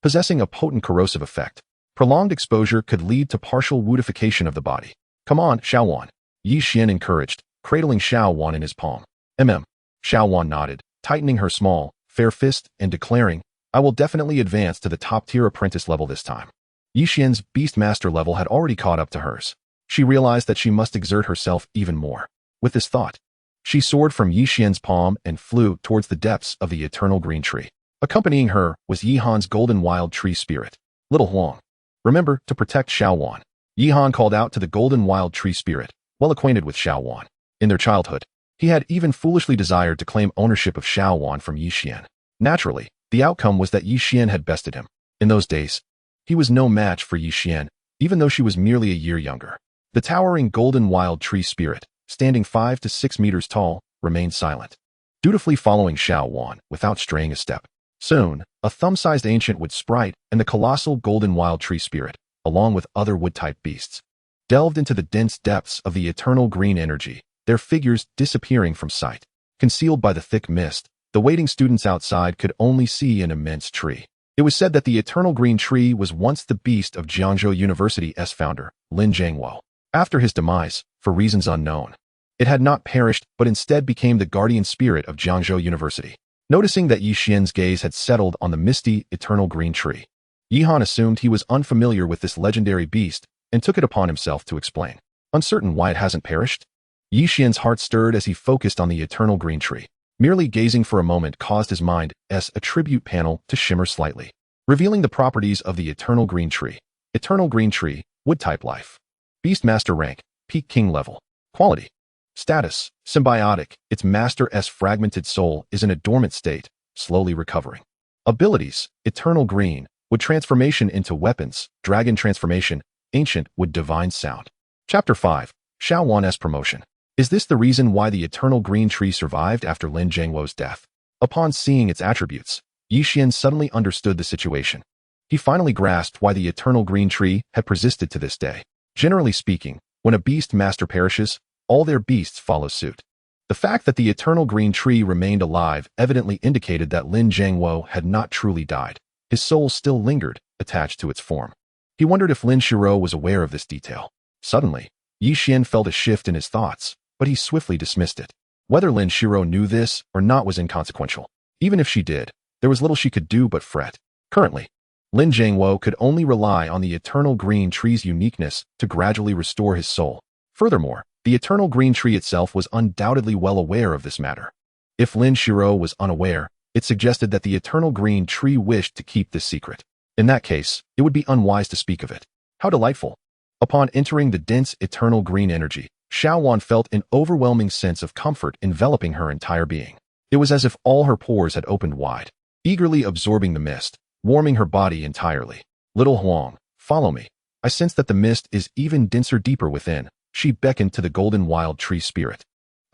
possessing a potent corrosive effect. Prolonged exposure could lead to partial woodification of the body. Come on, Xuan. Yi Xian encouraged, cradling Xuan in his palm. Xuan nodded, tightening her small, fair fist and declaring, I will definitely advance to the top-tier apprentice level this time. Yi Xian's Beastmaster level had already caught up to hers. She realized that she must exert herself even more. With this thought, she soared from Yi Xian's palm and flew towards the depths of the eternal green tree. Accompanying her was Yi Han's golden wild tree spirit. Little Huang, remember to protect Xuan. Yi Han called out to the golden wild tree spirit, well acquainted with Xuan. In their childhood, he had even foolishly desired to claim ownership of Xuan from Yi Xian. Naturally, the outcome was that Yi Xian had bested him. In those days, he was no match for Yi Xian, even though she was merely a year younger. The towering golden wild tree spirit, standing 5 to 6 meters tall, remained silent, dutifully following Xuan without straying a step. Soon, a thumb-sized ancient wood sprite and the colossal golden wild tree spirit, along with other wood-type beasts, delved into the dense depths of the eternal green energy, their figures disappearing from sight. Concealed by the thick mist, the waiting students outside could only see an immense tree. It was said that the eternal green tree was once the beast of Jiangzhou University's founder, Lin Zhangguo. After his demise, for reasons unknown, it had not perished but instead became the guardian spirit of Jiangzhou University. Noticing that Yi Xian's gaze had settled on the misty, eternal green tree, Yi Han assumed he was unfamiliar with this legendary beast and took it upon himself to explain. Uncertain why it hasn't perished, Yi Xian's heart stirred as he focused on the eternal green tree. Merely gazing for a moment caused his mind's attribute panel to shimmer slightly, revealing the properties of the eternal green tree. Eternal green tree, wood-type life. Beastmaster rank, peak king level. Quality. Status, symbiotic. Its master's fragmented soul is in a dormant state, slowly recovering. Abilities, eternal green, wood transformation into weapons, dragon transformation, ancient wood divine sound. Chapter 5, Xuan's promotion. Is this the reason why the eternal green tree survived after Lin Zhangguo's death? Upon seeing its attributes, Yi Xian suddenly understood the situation. He finally grasped why the eternal green tree had persisted to this day. Generally speaking, when a beast master perishes, all their beasts follow suit. The fact that the eternal green tree remained alive evidently indicated that Lin Zhangguo had not truly died. His soul still lingered, attached to its form. He wondered if Lin Shiro was aware of this detail. Suddenly, Yi Xian felt a shift in his thoughts, but he swiftly dismissed it. Whether Lin Shiro knew this or not was inconsequential. Even if she did, there was little she could do but fret. Currently, Lin Zhangguo could only rely on the eternal green tree's uniqueness to gradually restore his soul. Furthermore, the eternal green tree itself was undoubtedly well aware of this matter. If Lin Shiro was unaware, it suggested that the eternal green tree wished to keep this secret. In that case, it would be unwise to speak of it. How delightful! Upon entering the dense eternal green energy, Xuan felt an overwhelming sense of comfort enveloping her entire being. It was as if all her pores had opened wide, eagerly absorbing the mist, warming her body entirely. Little Huang, follow me. I sense that the mist is even denser deeper within. She beckoned to the golden wild tree spirit,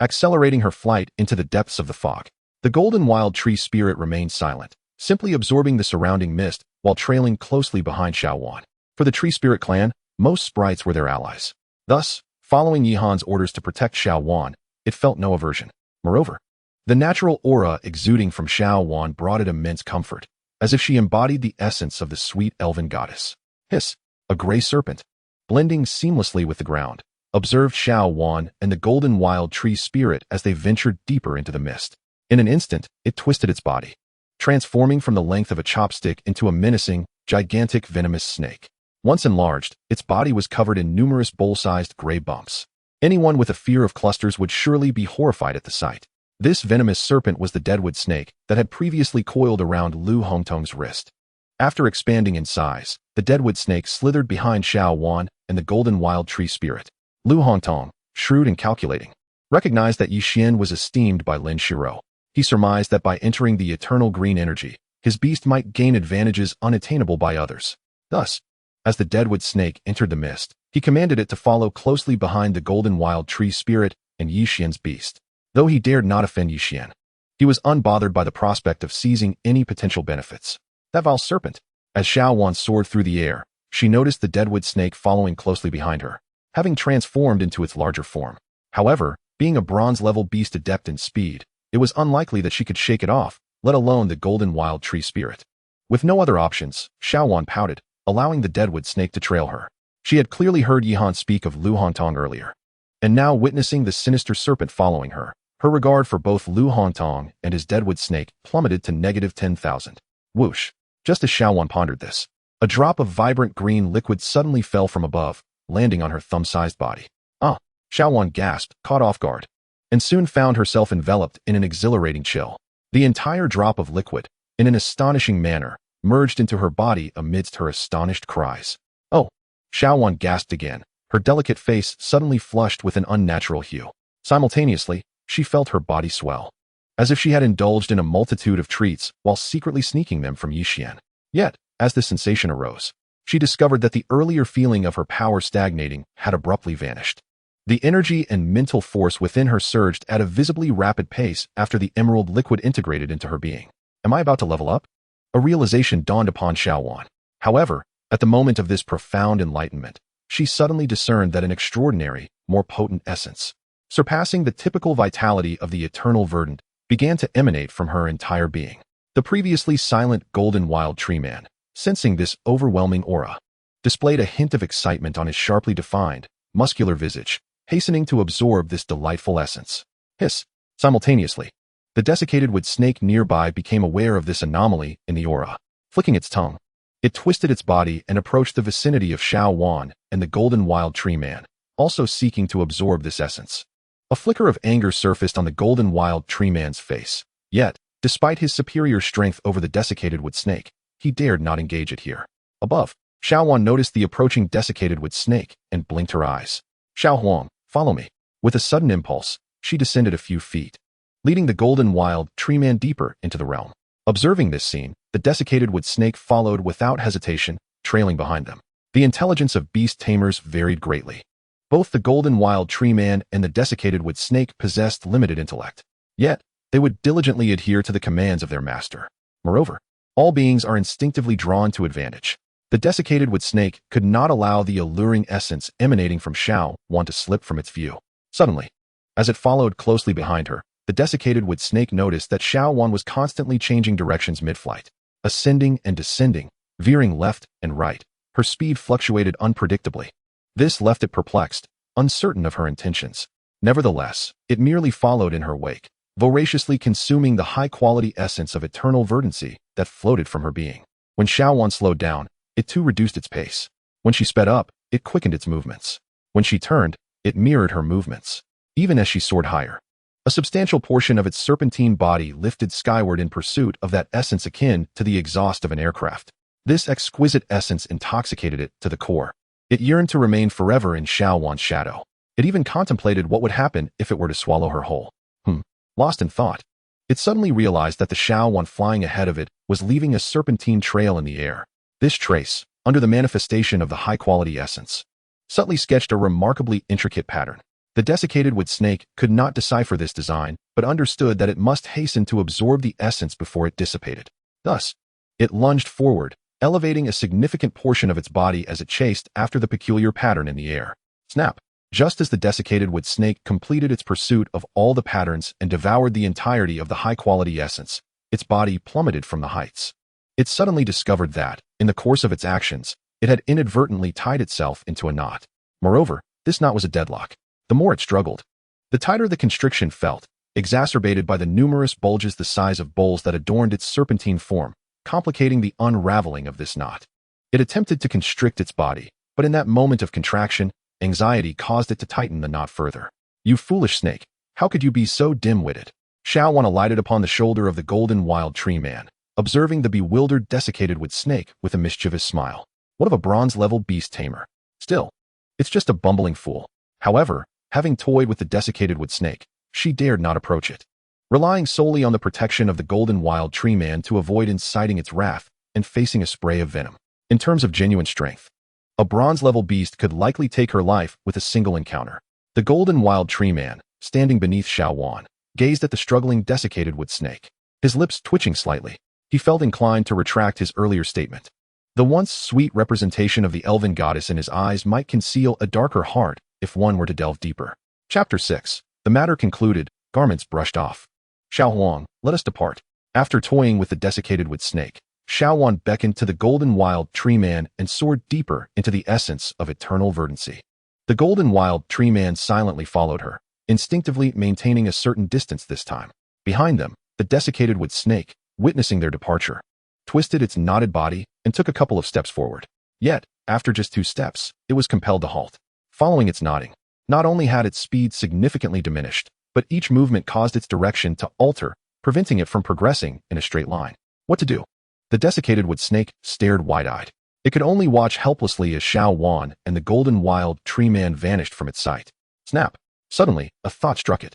accelerating her flight into the depths of the fog. The golden wild tree spirit remained silent, simply absorbing the surrounding mist while trailing closely behind Xuan. For the tree spirit clan, most sprites were their allies. Thus, following Yi Han's orders to protect Xuan, it felt no aversion. Moreover, the natural aura exuding from Xuan brought it immense comfort, as if she embodied the essence of the sweet elven goddess. Hiss, a gray serpent, blending seamlessly with the ground, observed Xuan and the golden wild tree spirit as they ventured deeper into the mist. In an instant, it twisted its body, transforming from the length of a chopstick into a menacing, gigantic venomous snake. Once enlarged, its body was covered in numerous bowl-sized gray bumps. Anyone with a fear of clusters would surely be horrified at the sight. This venomous serpent was the deadwood snake that had previously coiled around Lu Hongtong's wrist. After expanding in size, the deadwood snake slithered behind Xuan and the golden wild tree spirit. Lu Hongtong, shrewd and calculating, recognized that Yi Xian was esteemed by Lin Shiro. He surmised that by entering the eternal green energy, his beast might gain advantages unattainable by others. Thus, as the deadwood snake entered the mist, he commanded it to follow closely behind the golden wild tree spirit and Yi Xian's beast. Though he dared not offend Yi Xian, he was unbothered by the prospect of seizing any potential benefits. That vile serpent! As Xuan soared through the air, she noticed the deadwood snake following closely behind her. having transformed into its larger form. However, being a bronze-level beast adept in speed, it was unlikely that she could shake it off, let alone the golden wild tree spirit. With no other options, Xuan pouted, allowing the deadwood snake to trail her. She had clearly heard Yihan speak of Lu Hongtong earlier, and now witnessing the sinister serpent following her, her regard for both Lu Hongtong and his deadwood snake plummeted to -10,000. Whoosh! Just as Xuan pondered this, a drop of vibrant green liquid suddenly fell from above, landing on her thumb-sized body. Ah! Xuan gasped, caught off guard, and soon found herself enveloped in an exhilarating chill. The entire drop of liquid, in an astonishing manner, merged into her body amidst her astonished cries. Oh! Xuan gasped again, her delicate face suddenly flushed with an unnatural hue. Simultaneously, she felt her body swell, as if she had indulged in a multitude of treats while secretly sneaking them from Yixian. Yet, as the sensation arose, she discovered that the earlier feeling of her power stagnating had abruptly vanished. The energy and mental force within her surged at a visibly rapid pace after the emerald liquid integrated into her being. Am I about to level up? A realization dawned upon Xuan. However, at the moment of this profound enlightenment, she suddenly discerned that an extraordinary, more potent essence, surpassing the typical vitality of the eternal verdant, began to emanate from her entire being. The previously silent golden wild tree man, sensing this overwhelming aura, displayed a hint of excitement on his sharply defined, muscular visage, hastening to absorb this delightful essence. Hiss! Simultaneously, the desiccated wood snake nearby became aware of this anomaly in the aura. Flicking its tongue, it twisted its body and approached the vicinity of Xuan and the golden wild tree man, also seeking to absorb this essence. A flicker of anger surfaced on the golden wild tree man's face. Yet, despite his superior strength over the desiccated wood snake, he dared not engage it here. Above, Xuan noticed the approaching desiccated wood snake and blinked her eyes. Xuan, follow me. With a sudden impulse, she descended a few feet, leading the golden wild tree man deeper into the realm. Observing this scene, the desiccated wood snake followed without hesitation, trailing behind them. The intelligence of beast tamers varied greatly. Both the golden wild tree man and the desiccated wood snake possessed limited intellect. Yet, they would diligently adhere to the commands of their master. Moreover, all beings are instinctively drawn to advantage. The desiccated wood snake could not allow the alluring essence emanating from Xuan to slip from its view. Suddenly, as it followed closely behind her, the desiccated wood snake noticed that Xuan was constantly changing directions mid-flight, ascending and descending, veering left and right. Her speed fluctuated unpredictably. This left it perplexed, uncertain of her intentions. Nevertheless, it merely followed in her wake, voraciously consuming the high-quality essence of eternal verdancy that floated from her being. When Xuan slowed down, it too reduced its pace. When she sped up, it quickened its movements. When she turned, it mirrored her movements. Even as she soared higher, a substantial portion of its serpentine body lifted skyward in pursuit of that essence akin to the exhaust of an aircraft. This exquisite essence intoxicated it to the core. It yearned to remain forever in Xuan's shadow. It even contemplated what would happen if it were to swallow her whole. Lost in thought, it suddenly realized that the Xuan flying ahead of it was leaving a serpentine trail in the air. This trace, under the manifestation of the high-quality essence, subtly sketched a remarkably intricate pattern. The desiccated wood snake could not decipher this design, but understood that it must hasten to absorb the essence before it dissipated. Thus, it lunged forward, elevating a significant portion of its body as it chased after the peculiar pattern in the air. Snap! Just as the desiccated wood snake completed its pursuit of all the patterns and devoured the entirety of the high-quality essence, its body plummeted from the heights. It suddenly discovered that, in the course of its actions, it had inadvertently tied itself into a knot. Moreover, this knot was a deadlock. The more it struggled, the tighter the constriction felt, exacerbated by the numerous bulges the size of bowls that adorned its serpentine form, complicating the unraveling of this knot. It attempted to constrict its body, but in that moment of contraction, anxiety caused it to tighten the knot further. You foolish snake, how could you be so dim-witted? Xuan alighted upon the shoulder of the golden wild tree man, observing the bewildered desiccated wood snake with a mischievous smile. What of a bronze-level beast tamer? Still, it's just a bumbling fool. However, having toyed with the desiccated wood snake, she dared not approach it, relying solely on the protection of the golden wild tree man to avoid inciting its wrath and facing a spray of venom. In terms of genuine strength, a bronze-level beast could likely take her life with a single encounter. The golden wild tree man, standing beneath Xuan, gazed at the struggling desiccated wood snake. His lips twitching slightly, he felt inclined to retract his earlier statement. The once sweet representation of the elven goddess in his eyes might conceal a darker heart if one were to delve deeper. Chapter 6. The matter concluded, garments brushed off. Xiaohuang, let us depart. After toying with the desiccated wood snake, Xiaohuan beckoned to the golden wild tree man and soared deeper into the essence of eternal verdancy. The golden wild tree man silently followed her, instinctively maintaining a certain distance this time. Behind them, the desiccated wood snake, witnessing their departure, twisted its knotted body and took a couple of steps forward. Yet, after just 2 steps, it was compelled to halt. Following its nodding, not only had its speed significantly diminished, but each movement caused its direction to alter, preventing it from progressing in a straight line. What to do? The desiccated wood snake stared wide-eyed. It could only watch helplessly as Xiaohuan and the golden wild tree man vanished from its sight. Snap! Suddenly, a thought struck it,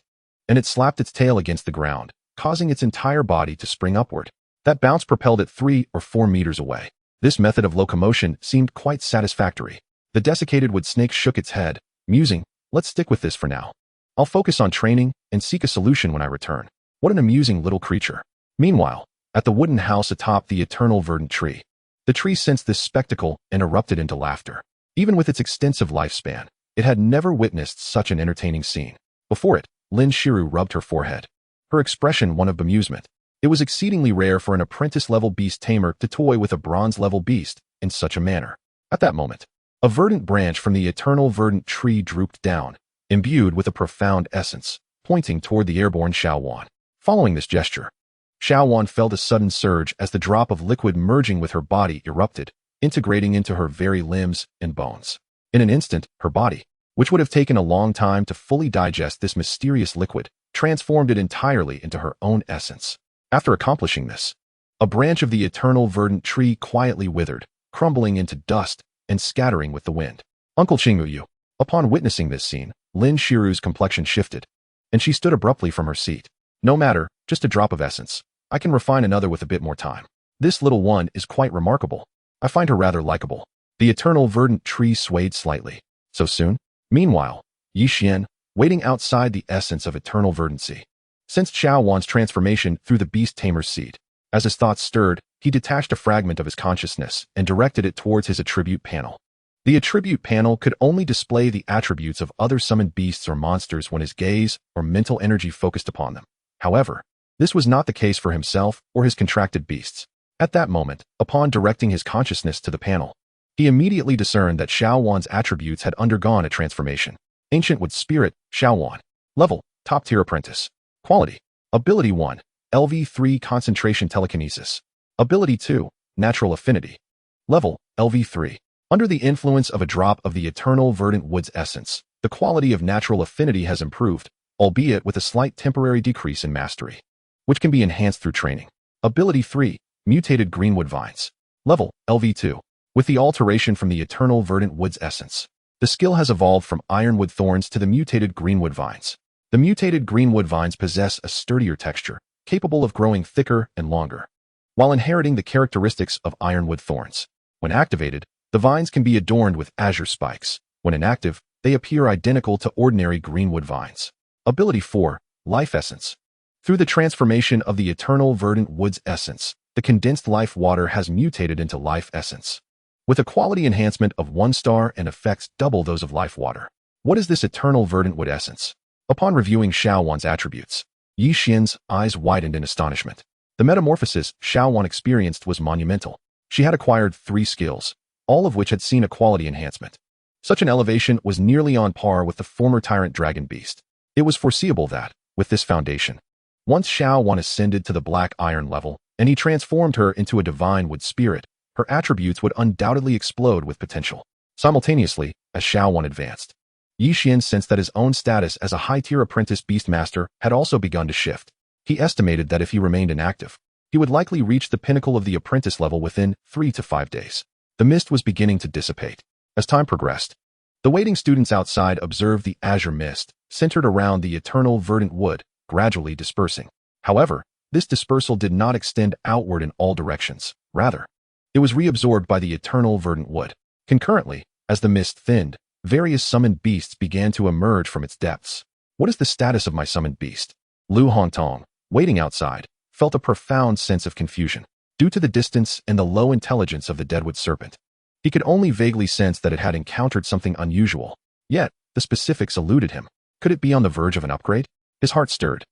and it slapped its tail against the ground, causing its entire body to spring upward. That bounce propelled it 3 or 4 meters away. This method of locomotion seemed quite satisfactory. The desiccated wood snake shook its head, musing, let's stick with this for now. I'll focus on training and seek a solution when I return. What an amusing little creature. Meanwhile, at the wooden house atop the eternal verdant tree, the tree sensed this spectacle and erupted into laughter. Even with its extensive lifespan, it had never witnessed such an entertaining scene. Before it, Lin Shiru rubbed her forehead, her expression one of bemusement. It was exceedingly rare for an apprentice-level beast tamer to toy with a bronze-level beast in such a manner. At that moment, a verdant branch from the eternal verdant tree drooped down, imbued with a profound essence, pointing toward the airborne Xiaohuan. Following this gesture, Xiaohuan felt a sudden surge as the drop of liquid merging with her body erupted, integrating into her very limbs and bones. In an instant, her body, which would have taken a long time to fully digest this mysterious liquid, transformed it entirely into her own essence. After accomplishing this, a branch of the eternal verdant tree quietly withered, crumbling into dust and scattering with the wind. Uncle Qingyu. Upon witnessing this scene, Lin Shiru's complexion shifted, and she stood abruptly from her seat. No matter, just a drop of essence. I can refine another with a bit more time. This little one is quite remarkable. I find her rather likable. The eternal verdant tree swayed slightly. So soon? Meanwhile, Yi Xian, waiting outside the essence of eternal verdancy, sensed Xiaohuan's transformation through the beast tamer's seed. As his thoughts stirred, he detached a fragment of his consciousness and directed it towards his attribute panel. The attribute panel could only display the attributes of other summoned beasts or monsters when his gaze or mental energy focused upon them. However, this was not the case for himself or his contracted beasts. At that moment, upon directing his consciousness to the panel, he immediately discerned that Xiaohuan's attributes had undergone a transformation. Ancient Wood Spirit, Xiaohuan. Level, Top-Tier Apprentice. Quality, Ability 1, LV3 Concentration Telekinesis. Ability 2, Natural Affinity. Level, LV3. Under the influence of a drop of the eternal verdant wood's essence, the quality of natural affinity has improved, albeit with a slight temporary decrease in mastery, which can be enhanced through training. Ability 3, Mutated Greenwood Vines. Level, LV2. With the alteration from the eternal verdant wood's essence, the skill has evolved from ironwood thorns to the mutated greenwood vines. The mutated greenwood vines possess a sturdier texture, capable of growing thicker and longer, while inheriting the characteristics of ironwood thorns. When activated, the vines can be adorned with azure spikes. When inactive, they appear identical to ordinary greenwood vines. Ability 4, Life Essence. Through the transformation of the eternal verdant wood's essence, the condensed life water has mutated into life essence, with a quality enhancement of 1 star and effects double those of life water. What is this eternal verdant wood essence? Upon reviewing Xiaohuan's attributes, Yi Xian's eyes widened in astonishment. The metamorphosis Xiaohuan experienced was monumental. She had acquired 3 skills, all of which had seen a quality enhancement. Such an elevation was nearly on par with the former tyrant dragon beast. It was foreseeable that, with this foundation, once Xiaohuan ascended to the black iron level, and he transformed her into a divine wood spirit, her attributes would undoubtedly explode with potential. Simultaneously, as Xiaohuan advanced, Yi Xian sensed that his own status as a high-tier apprentice beastmaster had also begun to shift. He estimated that if he remained inactive, he would likely reach the pinnacle of the apprentice level within 3 to 5 days. The mist was beginning to dissipate. As time progressed, the waiting students outside observed the azure mist, centered around the eternal verdant wood, gradually dispersing. However, this dispersal did not extend outward in all directions. Rather, it was reabsorbed by the eternal verdant wood. Concurrently, as the mist thinned, various summoned beasts began to emerge from its depths. What is the status of my summoned beast? Lu Hongtong, waiting outside, felt a profound sense of confusion. Due to the distance and the low intelligence of the Deadwood Serpent, he could only vaguely sense that it had encountered something unusual. Yet, the specifics eluded him. Could it be on the verge of an upgrade? His heart stirred.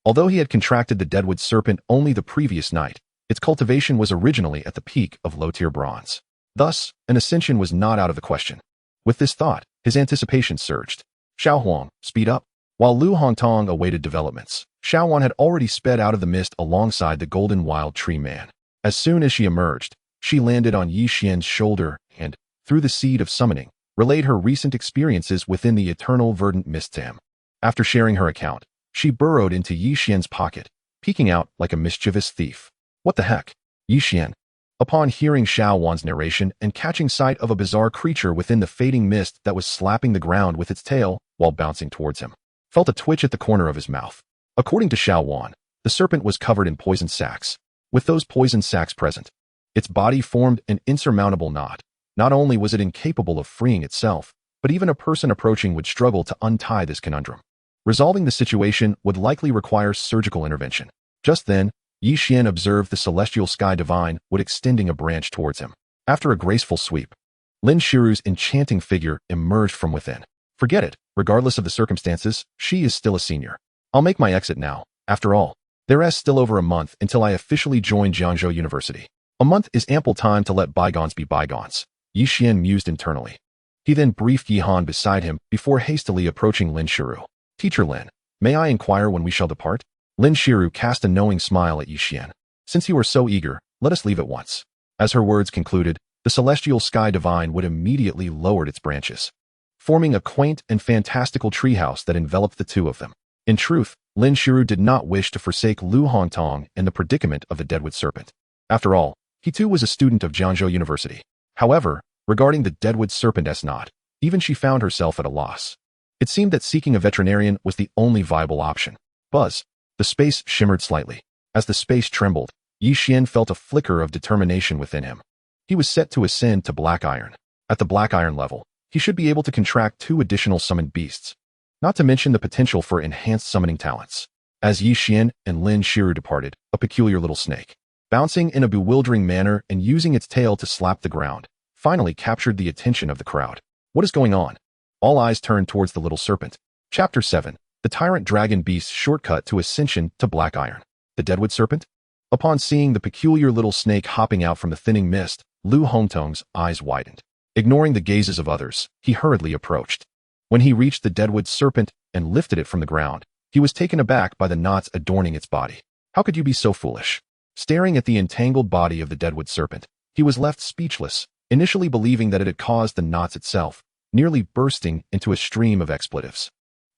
Although he had contracted the Deadwood Serpent only the previous night, its cultivation was originally at the peak of low-tier bronze. Thus, an ascension was not out of the question. With this thought, his anticipation surged. Xiaohuang, speed up. While Lu Hongtong awaited developments, Xiaohuan had already sped out of the mist alongside the golden wild tree man. As soon as she emerged, she landed on Yi Xian's shoulder and, through the seed of summoning, relayed her recent experiences within the eternal verdant mist dam. After sharing her account, she burrowed into Yi Xian's pocket, peeking out like a mischievous thief. What the heck? Yi Xian. Upon hearing Xiaohuan's narration and catching sight of a bizarre creature within the fading mist that was slapping the ground with its tail while bouncing towards him, felt a twitch at the corner of his mouth. According to Xiaohuan, the serpent was covered in poison sacs. With those poison sacs present, its body formed an insurmountable knot. Not only was it incapable of freeing itself, but even a person approaching would struggle to untie this conundrum. Resolving the situation would likely require surgical intervention. Just then, Yi Xian observed the celestial sky divine would extending a branch towards him. After a graceful sweep, Lin Shiru's enchanting figure emerged from within. Forget it, regardless of the circumstances, she is still a senior. I'll make my exit now. After all, there is still over a month until I officially join Jiangzhou University. A month is ample time to let bygones be bygones, Yi Xian mused internally. He then briefed Yi Han beside him before hastily approaching Lin Shiru. Teacher Lin, may I inquire when we shall depart? Lin Shiru cast a knowing smile at Yi Xian. Since you are so eager, let us leave at once. As her words concluded, the celestial sky divine would immediately lowered its branches, forming a quaint and fantastical treehouse that enveloped the two of them. In truth, Lin Shiru did not wish to forsake Lu Hongtong and the predicament of the Deadwood Serpent. After all, he too was a student of Jiangzhou University. However, regarding the Deadwood Serpent's knot, even she found herself at a loss. It seemed that seeking a veterinarian was the only viable option. Buzz. The space shimmered slightly. As the space trembled, Yi Xian felt a flicker of determination within him. He was set to ascend to Black Iron. At the Black Iron level, he should be able to contract 2 additional summoned beasts, not to mention the potential for enhanced summoning talents. As Yi Xian and Lin Shiru departed, a peculiar little snake, bouncing in a bewildering manner and using its tail to slap the ground, finally captured the attention of the crowd. What is going on? All eyes turned towards the little serpent. Chapter 7. The Tyrant Dragon Beast's Shortcut to Ascension to Black Iron. The Deadwood Serpent? Upon seeing the peculiar little snake hopping out from the thinning mist, Lu Hongtong's eyes widened. Ignoring the gazes of others, he hurriedly approached. When he reached the Deadwood Serpent and lifted it from the ground, he was taken aback by the knots adorning its body. How could you be so foolish? Staring at the entangled body of the Deadwood Serpent, he was left speechless, initially believing that it had caused the knots itself, nearly bursting into a stream of expletives.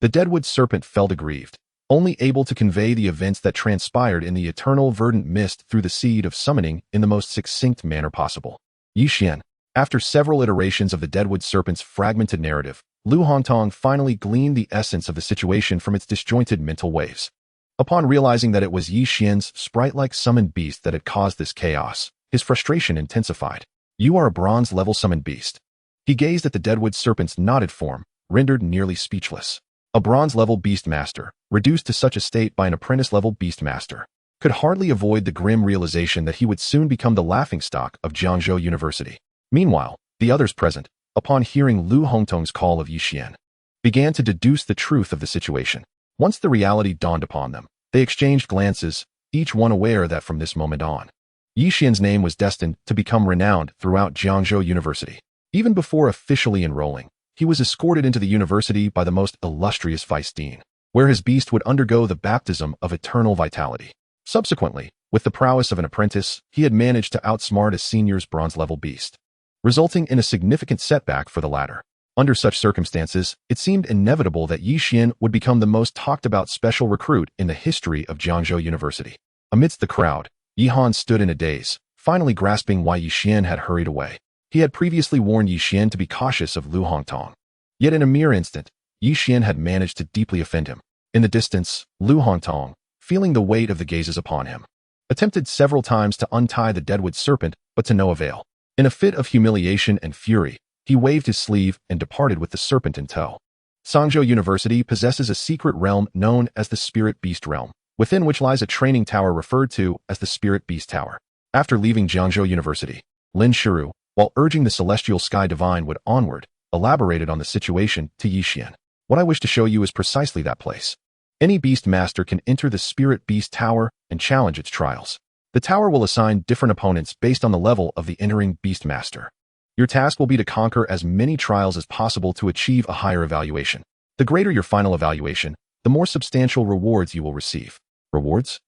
The Deadwood Serpent felt aggrieved, only able to convey the events that transpired in the eternal verdant mist through the seed of summoning in the most succinct manner possible. Yi Xian. After several iterations of the Deadwood Serpent's fragmented narrative, Lu Hongtong finally gleaned the essence of the situation from its disjointed mental waves. Upon realizing that it was Yi Xian's sprite-like summoned beast that had caused this chaos, his frustration intensified. You are a bronze-level summoned beast. He gazed at the Deadwood Serpent's knotted form, rendered nearly speechless. A bronze-level beast master, reduced to such a state by an apprentice-level beast master, could hardly avoid the grim realization that he would soon become the laughingstock of Jiangzhou University. Meanwhile, the others present, upon hearing Lu Hongtong's call of Yi Xian, began to deduce the truth of the situation. Once the reality dawned upon them, they exchanged glances, each one aware that from this moment on, Yi Xian's name was destined to become renowned throughout Jiangzhou University. Even before officially enrolling, he was escorted into the university by the most illustrious vice dean, where his beast would undergo the baptism of eternal vitality. Subsequently, with the prowess of an apprentice, he had managed to outsmart a senior's bronze-level beast, resulting in a significant setback for the latter. Under such circumstances, it seemed inevitable that Yi Xian would become the most talked-about special recruit in the history of Jiangzhou University. Amidst the crowd, Yi Han stood in a daze, finally grasping why Yi Xian had hurried away. He had previously warned Yi Xian to be cautious of Lu Hongtong. Yet in a mere instant, Yi Xian had managed to deeply offend him. In the distance, Lu Hongtong, feeling the weight of the gazes upon him, attempted several times to untie the Deadwood Serpent, but to no avail. In a fit of humiliation and fury, he waved his sleeve and departed with the serpent in tow. Jiangzhou University possesses a secret realm known as the Spirit Beast Realm, within which lies a training tower referred to as the Spirit Beast Tower. After leaving Jiangzhou University, Lin Shiru, while urging the celestial sky divine would onward, elaborated on the situation to Yixian. What I wish to show you is precisely that place. Any beast master can enter the spirit beast tower and challenge its trials. The tower will assign different opponents based on the level of the entering beast master. Your task will be to conquer as many trials as possible to achieve a higher evaluation. The greater your final evaluation, the more substantial rewards you will receive. Rewards?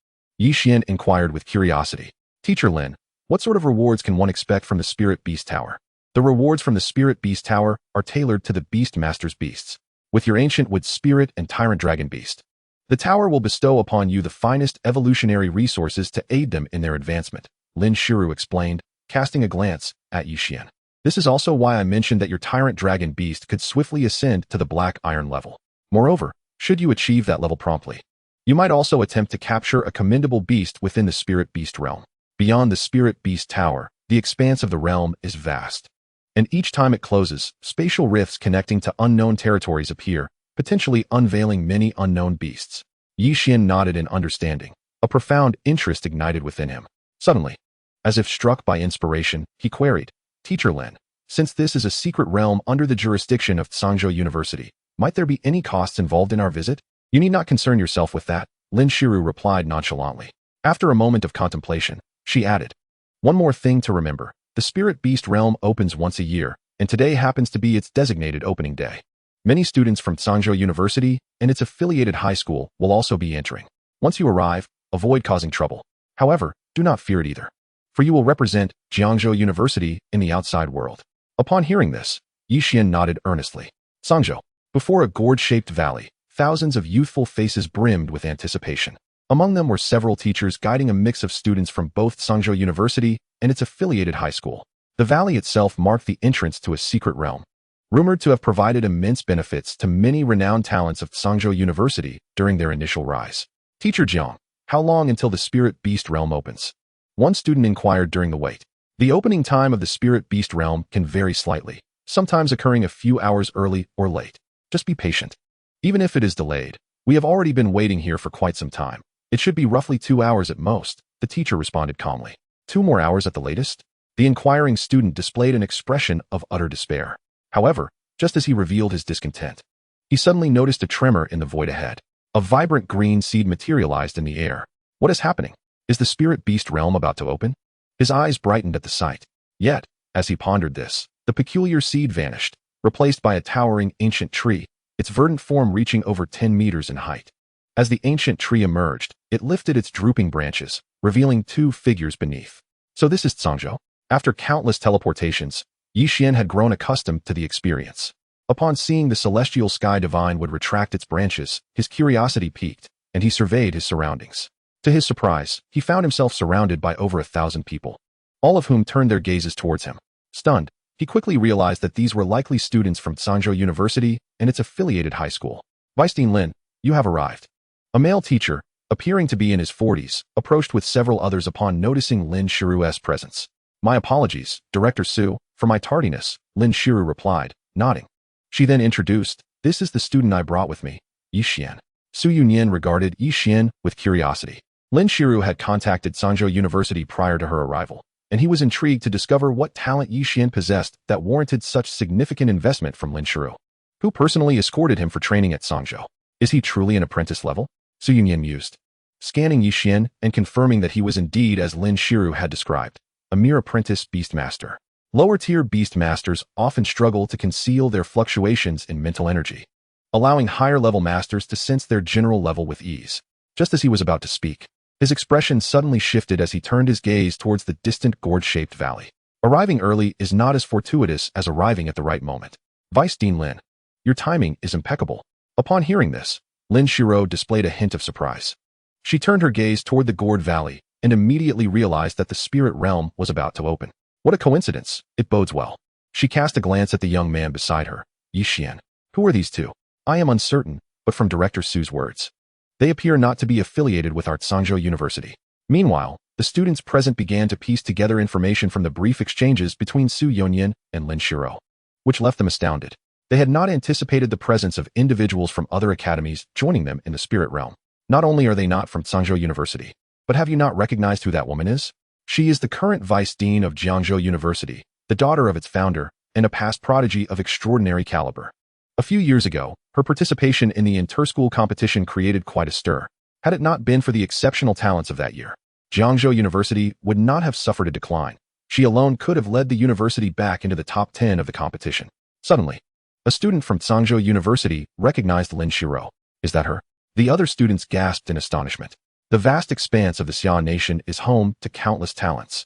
Yixian inquired with curiosity. Teacher Lin, what sort of rewards can one expect from the Spirit Beast Tower? The rewards from the Spirit Beast Tower are tailored to the Beast Master's beasts. With your Ancient Wood Spirit and Tyrant Dragon Beast, the tower will bestow upon you the finest evolutionary resources to aid them in their advancement, Lin Shiru explained, casting a glance at Yixian. This is also why I mentioned that your Tyrant Dragon Beast could swiftly ascend to the Black Iron level. Moreover, should you achieve that level promptly, you might also attempt to capture a commendable beast within the Spirit Beast realm. Beyond the Spirit Beast Tower, the expanse of the realm is vast. And each time it closes, spatial rifts connecting to unknown territories appear, potentially unveiling many unknown beasts. Yixian nodded in understanding. A profound interest ignited within him. Suddenly, as if struck by inspiration, he queried, Teacher Lin, since this is a secret realm under the jurisdiction of Zhangzhou University, might there be any costs involved in our visit? You need not concern yourself with that, Lin Shiru replied nonchalantly. After a moment of contemplation, she added, one more thing to remember. The Spirit Beast realm opens once a year, and today happens to be its designated opening day. Many students from Zhangzhou University and its affiliated high school will also be entering. Once you arrive, avoid causing trouble. However, do not fear it either, for you will represent Jiangzhou University in the outside world. Upon hearing this, Yixian nodded earnestly. Zhangzhou. Before a gourd-shaped valley, thousands of youthful faces brimmed with anticipation. Among them were several teachers guiding a mix of students from both Zhangzhou University and its affiliated high school. The valley itself marked the entrance to a secret realm, rumored to have provided immense benefits to many renowned talents of Zhangzhou University during their initial rise. Teacher Jiang, how long until the Spirit Beast realm opens? One student inquired during the wait. The opening time of the Spirit Beast realm can vary slightly, sometimes occurring a few hours early or late. Just be patient. Even if it is delayed, we have already been waiting here for quite some time. It should be roughly 2 hours at most, the teacher responded calmly. 2 more hours at the latest? The inquiring student displayed an expression of utter despair. However, just as he revealed his discontent, he suddenly noticed a tremor in the void ahead. A vibrant green seed materialized in the air. What is happening? Is the Spirit Beast realm about to open? His eyes brightened at the sight. Yet, as he pondered this, the peculiar seed vanished, replaced by a towering ancient tree, its verdant form reaching over 10 meters in height. As the ancient tree emerged, it lifted its drooping branches, revealing 2 figures beneath. So this is Zhangzhou? After countless teleportations, Yixian had grown accustomed to the experience. Upon seeing the celestial sky divine would retract its branches, his curiosity piqued, and he surveyed his surroundings. To his surprise, he found himself surrounded by over 1,000 people, all of whom turned their gazes towards him. Stunned, he quickly realized that these were likely students from Zhangzhou University and its affiliated high school. Destined Lin, you have arrived. A male teacher, appearing to be in his 40s, approached with several others upon noticing Lin Shiru's presence. My apologies, Director Su, for my tardiness, Lin Shiru replied, nodding. She then introduced, this is the student I brought with me, Yixian. Su Yunyan regarded Yixian with curiosity. Lin Shiru had contacted Zhangzhou University prior to her arrival, and he was intrigued to discover what talent Yixian possessed that warranted such significant investment from Lin Shiru, who personally escorted him for training at Zhangzhou. Is he truly an apprentice level? Su Yunyan mused, scanning Yixian and confirming that he was indeed as Lin Shiru had described, a mere apprentice beastmaster. Lower-tier beastmasters often struggle to conceal their fluctuations in mental energy, allowing higher-level masters to sense their general level with ease. Just as he was about to speak, his expression suddenly shifted as he turned his gaze towards the distant gourd-shaped valley. Arriving early is not as fortuitous as arriving at the right moment. Destined Lin, your timing is impeccable. Upon hearing this, Lin Shiru displayed a hint of surprise. She turned her gaze toward the gourd valley and immediately realized that the spirit realm was about to open. What a coincidence, it bodes well. She cast a glance at the young man beside her. Yixian, who are these two? I am uncertain, but from Director Su's words, they appear not to be affiliated with our Zhangzhou University. Meanwhile, the students present began to piece together information from the brief exchanges between Su Yunyan and Lin Shiru, which left them astounded. They had not anticipated the presence of individuals from other academies joining them in the spirit realm. Not only are they not from Zhangzhou University, but have you not recognized who that woman is? She is the current vice dean of Jiangzhou University, the daughter of its founder, and a past prodigy of extraordinary caliber. A few years ago, her participation in the inter-school competition created quite a stir. Had it not been for the exceptional talents of that year, Jiangzhou University would not have suffered a decline. She alone could have led the university back into the top 10 of the competition. Suddenly, a student from Zhangzhou University recognized Lin Shiro. Is that her? The other students gasped in astonishment. The vast expanse of the Xian nation is home to countless talents.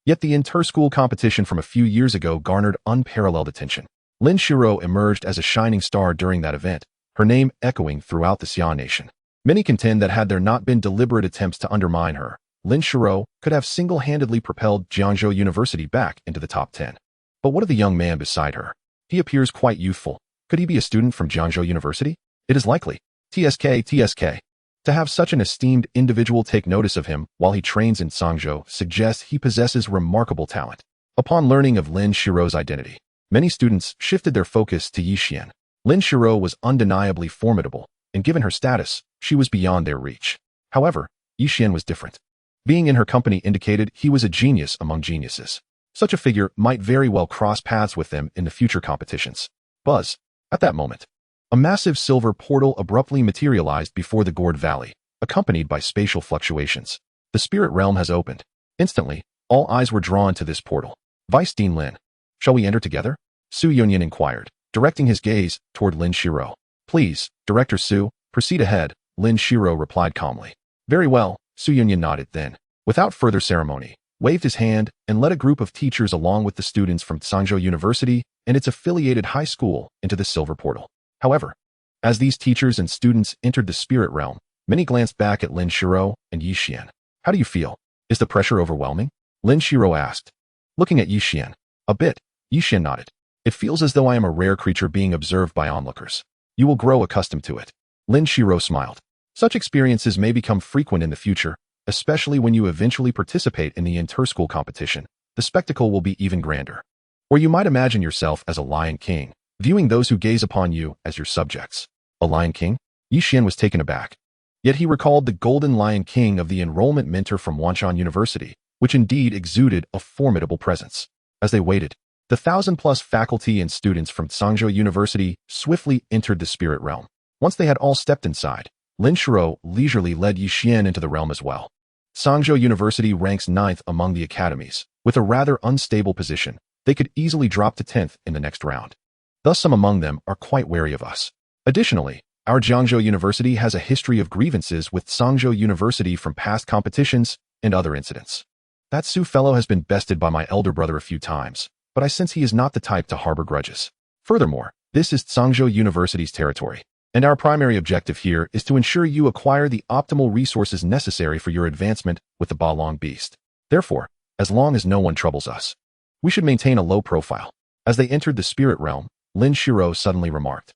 Yet the inter-school competition from a few years ago garnered unparalleled attention. Lin Shiro emerged as a shining star during that event, her name echoing throughout the Xian nation. Many contend that had there not been deliberate attempts to undermine her, Lin Shiro could have single-handedly propelled Jiangzhou University back into the top 10. But what of the young man beside her? He appears quite youthful. Could he be a student from Jiangzhou University? It is likely. TSK. To have such an esteemed individual take notice of him while he trains in Zhangzhou suggests he possesses remarkable talent. Upon learning of Lin Shiro's identity, many students shifted their focus to Yixian. Lin Shiro was undeniably formidable, and given her status, she was beyond their reach. However, Yixian was different. Being in her company indicated he was a genius among geniuses. Such a figure might very well cross paths with them in the future competitions. Buzz. At that moment, a massive silver portal abruptly materialized before the Gourd Valley, accompanied by spatial fluctuations. The spirit realm has opened. Instantly, all eyes were drawn to this portal. Vice Dean Lin. Shall we enter together? Su Yunyan inquired, directing his gaze toward Lin Shiro. Please, Director Su, proceed ahead, Lin Shiro replied calmly. Very well, Su Yunyan nodded then, without further ceremony, waved his hand and led a group of teachers along with the students from Zhangzhou University and its affiliated high school into the silver portal. However, as these teachers and students entered the spirit realm, many glanced back at Lin Shiro and Yixian. How do you feel? Is the pressure overwhelming? Lin Shiro asked. Looking at Yixian. A bit, Yixian nodded. It feels as though I am a rare creature being observed by onlookers. You will grow accustomed to it. Lin Shiro smiled. Such experiences may become frequent in the future, especially when you eventually participate in the inter-school competition. The spectacle will be even grander. Or you might imagine yourself as a Lion King, viewing those who gaze upon you as your subjects. A Lion King? Yixian was taken aback. Yet he recalled the Golden Lion King of the enrollment mentor from Wanshan University, which indeed exuded a formidable presence. As they waited, the 1,000-plus faculty and students from Zhangzhou University swiftly entered the spirit realm. Once they had all stepped inside, Lin Shiro leisurely led Yixian into the realm as well. Zhangzhou University ranks 9th among the academies. With a rather unstable position, they could easily drop to 10th in the next round. Thus some among them are quite wary of us. Additionally, our Jiangzhou University has a history of grievances with Zhangzhou University from past competitions and other incidents. That Su fellow has been bested by my elder brother a few times, but I sense he is not the type to harbor grudges. Furthermore, this is Zhangzhou University's territory, and our primary objective here is to ensure you acquire the optimal resources necessary for your advancement with the Balong Beast. Therefore, as long as no one troubles us, we should maintain a low profile. As they entered the spirit realm, Lin Shiro suddenly remarked.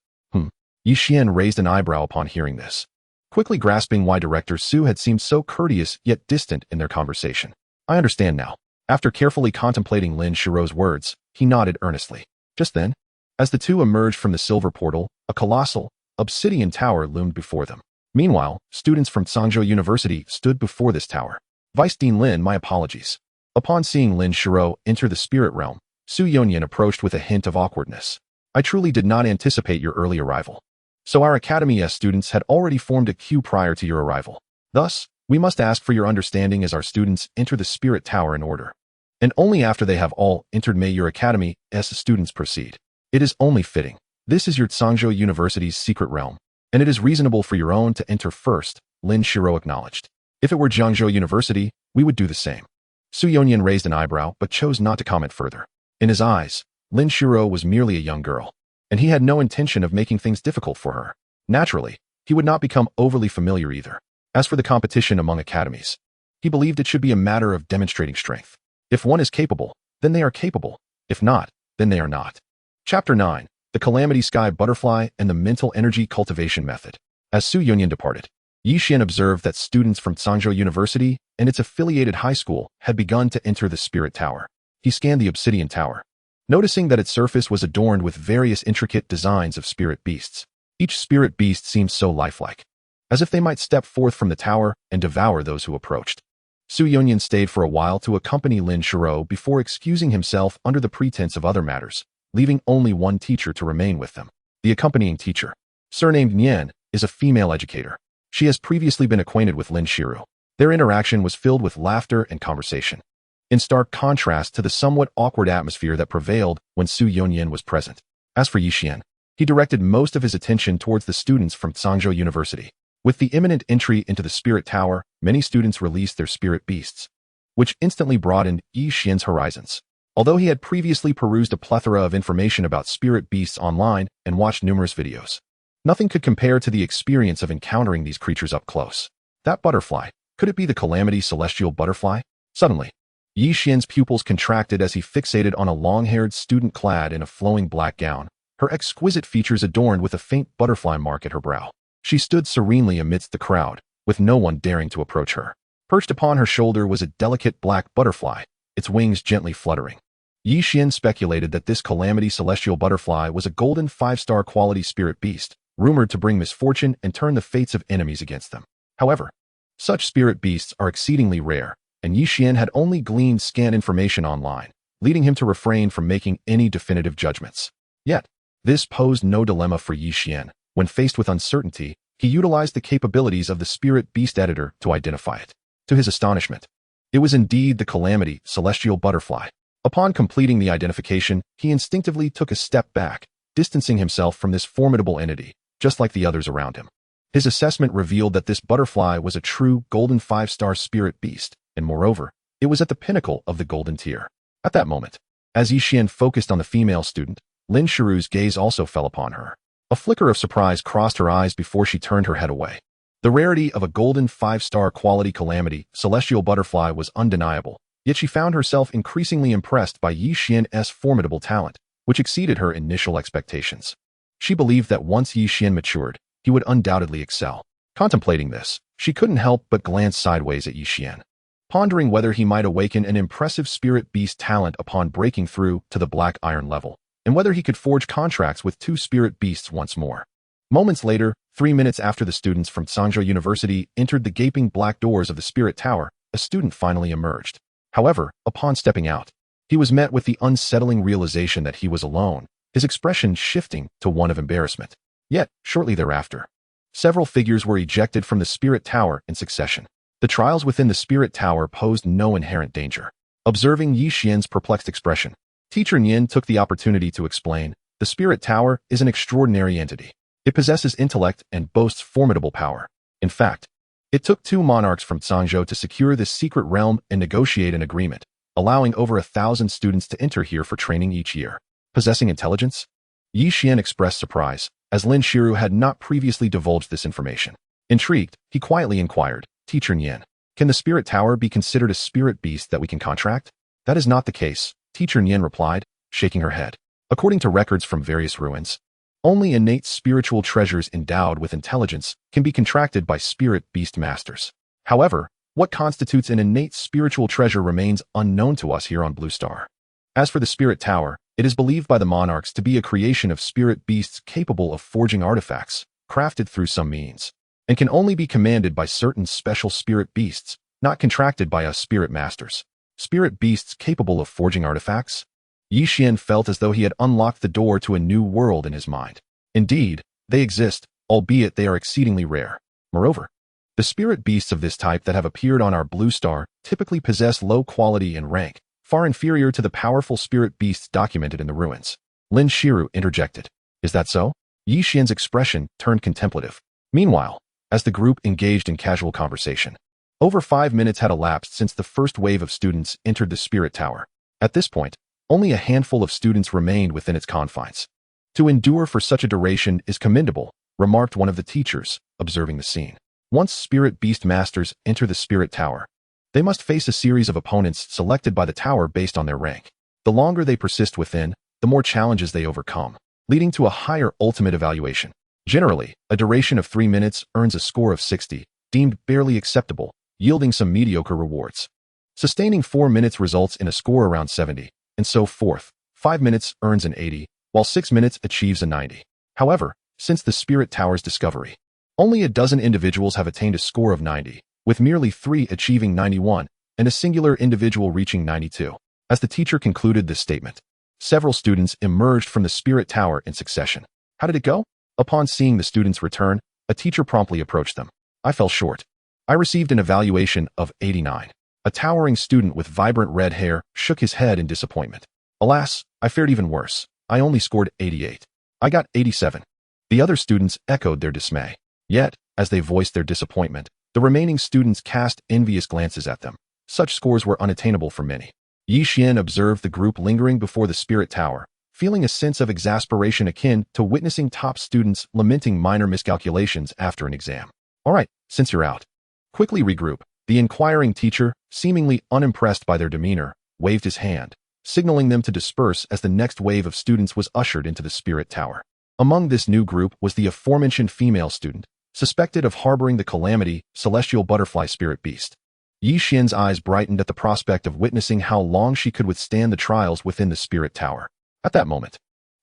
Yixian raised an eyebrow upon hearing this, quickly grasping why Director Su had seemed so courteous yet distant in their conversation. I understand now. After carefully contemplating Lin Shiro's words, he nodded earnestly. Just then, as the two emerged from the silver portal, a colossal, obsidian tower loomed before them. Meanwhile, students from Zhangzhou University stood before this tower. Vice Dean Lin, my apologies. Upon seeing Lin Shiro enter the spirit realm, Su Yunyan approached with a hint of awkwardness. I truly did not anticipate your early arrival. So our Academy students had already formed a queue prior to your arrival. Thus, we must ask for your understanding as our students enter the spirit tower in order. And only after they have all entered may your Academy's students proceed. It is only fitting. This is your Zhangzhou University's secret realm, and it is reasonable for your own to enter first, Lin Shiro acknowledged. If it were Jiangzhou University, we would do the same. Su Yunyan raised an eyebrow but chose not to comment further. In his eyes, Lin Shiro was merely a young girl, and he had no intention of making things difficult for her. Naturally, he would not become overly familiar either. As for the competition among academies, he believed it should be a matter of demonstrating strength. If one is capable, then they are capable. If not, then they are not. Chapter 9. The Calamity Sky Butterfly and the Mental Energy Cultivation Method. As Su Yunyan departed, Yixian observed that students from Zhangzhou University and its affiliated high school had begun to enter the spirit tower. He scanned the obsidian tower, noticing that its surface was adorned with various intricate designs of spirit beasts. Each spirit beast seemed so lifelike, as if they might step forth from the tower and devour those who approached. Su Yunyan stayed for a while to accompany Lin Shiro before excusing himself under the pretense of other matters, leaving only one teacher to remain with them. The accompanying teacher, surnamed Nian, is a female educator. She has previously been acquainted with Lin Shiro. Their interaction was filled with laughter and conversation, in stark contrast to the somewhat awkward atmosphere that prevailed when Su Yunyan was present. As for Yixian, he directed most of his attention towards the students from Zhangzhou University. With the imminent entry into the Spirit Tower, many students released their spirit beasts, which instantly broadened Yixian's horizons. Although he had previously perused a plethora of information about spirit beasts online and watched numerous videos, nothing could compare to the experience of encountering these creatures up close. That butterfly, could it be the Calamity Celestial Butterfly? Suddenly, Yixian's pupils contracted as he fixated on a long-haired student clad in a flowing black gown, her exquisite features adorned with a faint butterfly mark at her brow. She stood serenely amidst the crowd, with no one daring to approach her. Perched upon her shoulder was a delicate black butterfly, its wings gently fluttering. Yixian speculated that this Calamity Celestial Butterfly was a golden 5-star quality spirit beast, rumored to bring misfortune and turn the fates of enemies against them. However, such spirit beasts are exceedingly rare, and Yixian had only gleaned scant information online, leading him to refrain from making any definitive judgments. Yet, this posed no dilemma for Yixian. When faced with uncertainty, he utilized the capabilities of the Spirit Beast Editor to identify it. To his astonishment, it was indeed the Calamity Celestial Butterfly. Upon completing the identification, he instinctively took a step back, distancing himself from this formidable entity, just like the others around him. His assessment revealed that this butterfly was a true golden 5-star spirit beast, and moreover, it was at the pinnacle of the golden tier. At that moment, as Yixian focused on the female student, Lin Shiru's gaze also fell upon her. A flicker of surprise crossed her eyes before she turned her head away. The rarity of a golden 5-star quality Calamity Celestial Butterfly was undeniable, yet she found herself increasingly impressed by Yixian's formidable talent, which exceeded her initial expectations. She believed that once Yixian matured, he would undoubtedly excel. Contemplating this, she couldn't help but glance sideways at Yixian, pondering whether he might awaken an impressive spirit beast talent upon breaking through to the black iron level, and whether he could forge contracts with 2 spirit beasts once more. Moments later, 3 minutes after the students from Zhangzhou University entered the gaping black doors of the Spirit Tower, a student finally emerged. However, upon stepping out, he was met with the unsettling realization that he was alone, his expression shifting to one of embarrassment. Yet, shortly thereafter, several figures were ejected from the Spirit Tower in succession. The trials within the Spirit Tower posed no inherent danger. Observing Yixian's perplexed expression, Teacher Nian took the opportunity to explain, the Spirit Tower is an extraordinary entity. It possesses intellect and boasts formidable power. In fact, it took 2 monarchs from Zhangzhou to secure this secret realm and negotiate an agreement, allowing over 1,000 students to enter here for training each year. Possessing intelligence? Yixian expressed surprise, as Lin Shiru had not previously divulged this information. Intrigued, he quietly inquired, Teacher Nian, can the Spirit Tower be considered a spirit beast that we can contract? That is not the case, Teacher Nian replied, shaking her head. According to records from various ruins, only innate spiritual treasures endowed with intelligence can be contracted by spirit beast masters. However, what constitutes an innate spiritual treasure remains unknown to us here on Blue Star. As for the Spirit Tower, it is believed by the monarchs to be a creation of spirit beasts capable of forging artifacts, crafted through some means, and can only be commanded by certain special spirit beasts, not contracted by us spirit masters. Spirit beasts capable of forging artifacts? Yixian felt as though he had unlocked the door to a new world in his mind. Indeed, they exist, albeit they are exceedingly rare. Moreover, the spirit beasts of this type that have appeared on our Blue Star typically possess low quality and rank, far inferior to the powerful spirit beasts documented in the ruins. Lin Shiru interjected. Is that so? Yixian's expression turned contemplative. Meanwhile, as the group engaged in casual conversation, over 5 minutes had elapsed since the first wave of students entered the Spirit Tower. At this point, only a handful of students remained within its confines. To endure for such a duration is commendable, remarked one of the teachers, observing the scene. Once spirit beast masters enter the Spirit Tower, they must face a series of opponents selected by the tower based on their rank. The longer they persist within, the more challenges they overcome, leading to a higher ultimate evaluation. Generally, a duration of 3 minutes earns a score of 60, deemed barely acceptable, yielding some mediocre rewards. Sustaining 4 minutes results in a score around 70, and so forth. 5 minutes earns an 80, while 6 minutes achieves a 90. However, since the Spirit Tower's discovery, only a dozen individuals have attained a score of 90, with merely 3 achieving 91, and a singular individual reaching 92. As the teacher concluded this statement, several students emerged from the spirit tower in succession. How did it go? Upon seeing the students return, a teacher promptly approached them. I fell short. I received an evaluation of 89. A towering student with vibrant red hair shook his head in disappointment. Alas, I fared even worse. I only scored 88. I got 87. The other students echoed their dismay. Yet, as they voiced their disappointment, the remaining students cast envious glances at them. Such scores were unattainable for many. Yi Xian observed the group lingering before the spirit tower, feeling a sense of exasperation akin to witnessing top students lamenting minor miscalculations after an exam. All right, since you're out. Quickly regroup. The inquiring teacher, seemingly unimpressed by their demeanor, waved his hand, signaling them to disperse as the next wave of students was ushered into the spirit tower. Among this new group was the aforementioned female student, suspected of harboring the calamity celestial butterfly spirit beast. Yi Xian's eyes brightened at the prospect of witnessing how long she could withstand the trials within the spirit tower. At that moment,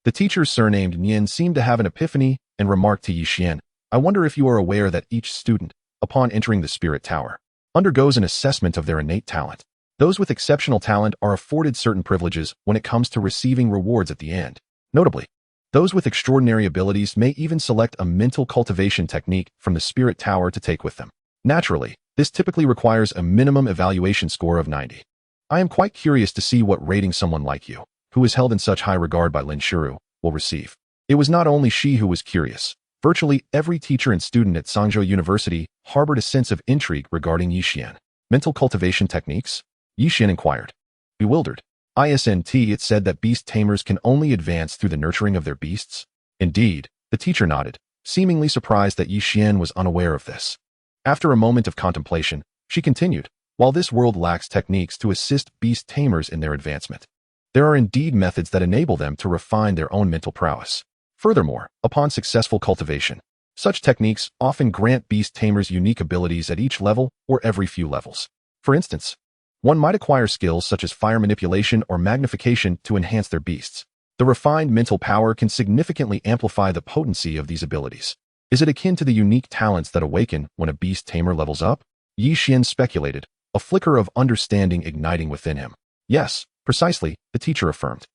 the teacher surnamed Nian seemed to have an epiphany and remarked to Yi Xian, I wonder if you are aware that each student, upon entering the spirit tower, undergoes an assessment of their innate talent. Those with exceptional talent are afforded certain privileges when it comes to receiving rewards at the end. Notably, those with extraordinary abilities may even select a mental cultivation technique from the spirit tower to take with them. Naturally, this typically requires a minimum evaluation score of 90. I am quite curious to see what rating someone like you, who is held in such high regard by Lin Shiru, will receive. It was not only she who was curious. Virtually every teacher and student at Sangzhou University harbored a sense of intrigue regarding Yi Xian. Mental cultivation techniques? Yi Xian inquired. Bewildered. Isn't it said that beast tamers can only advance through the nurturing of their beasts? Indeed, the teacher nodded, seemingly surprised that Yi Xian was unaware of this. After a moment of contemplation, she continued, while this world lacks techniques to assist beast tamers in their advancement, there are indeed methods that enable them to refine their own mental prowess. Furthermore, upon successful cultivation, such techniques often grant beast tamers unique abilities at each level or every few levels. For instance, one might acquire skills such as fire manipulation or magnification to enhance their beasts. The refined mental power can significantly amplify the potency of these abilities. Is it akin to the unique talents that awaken when a beast tamer levels up? Yi Xian speculated, a flicker of understanding igniting within him. Yes, precisely, the teacher affirmed.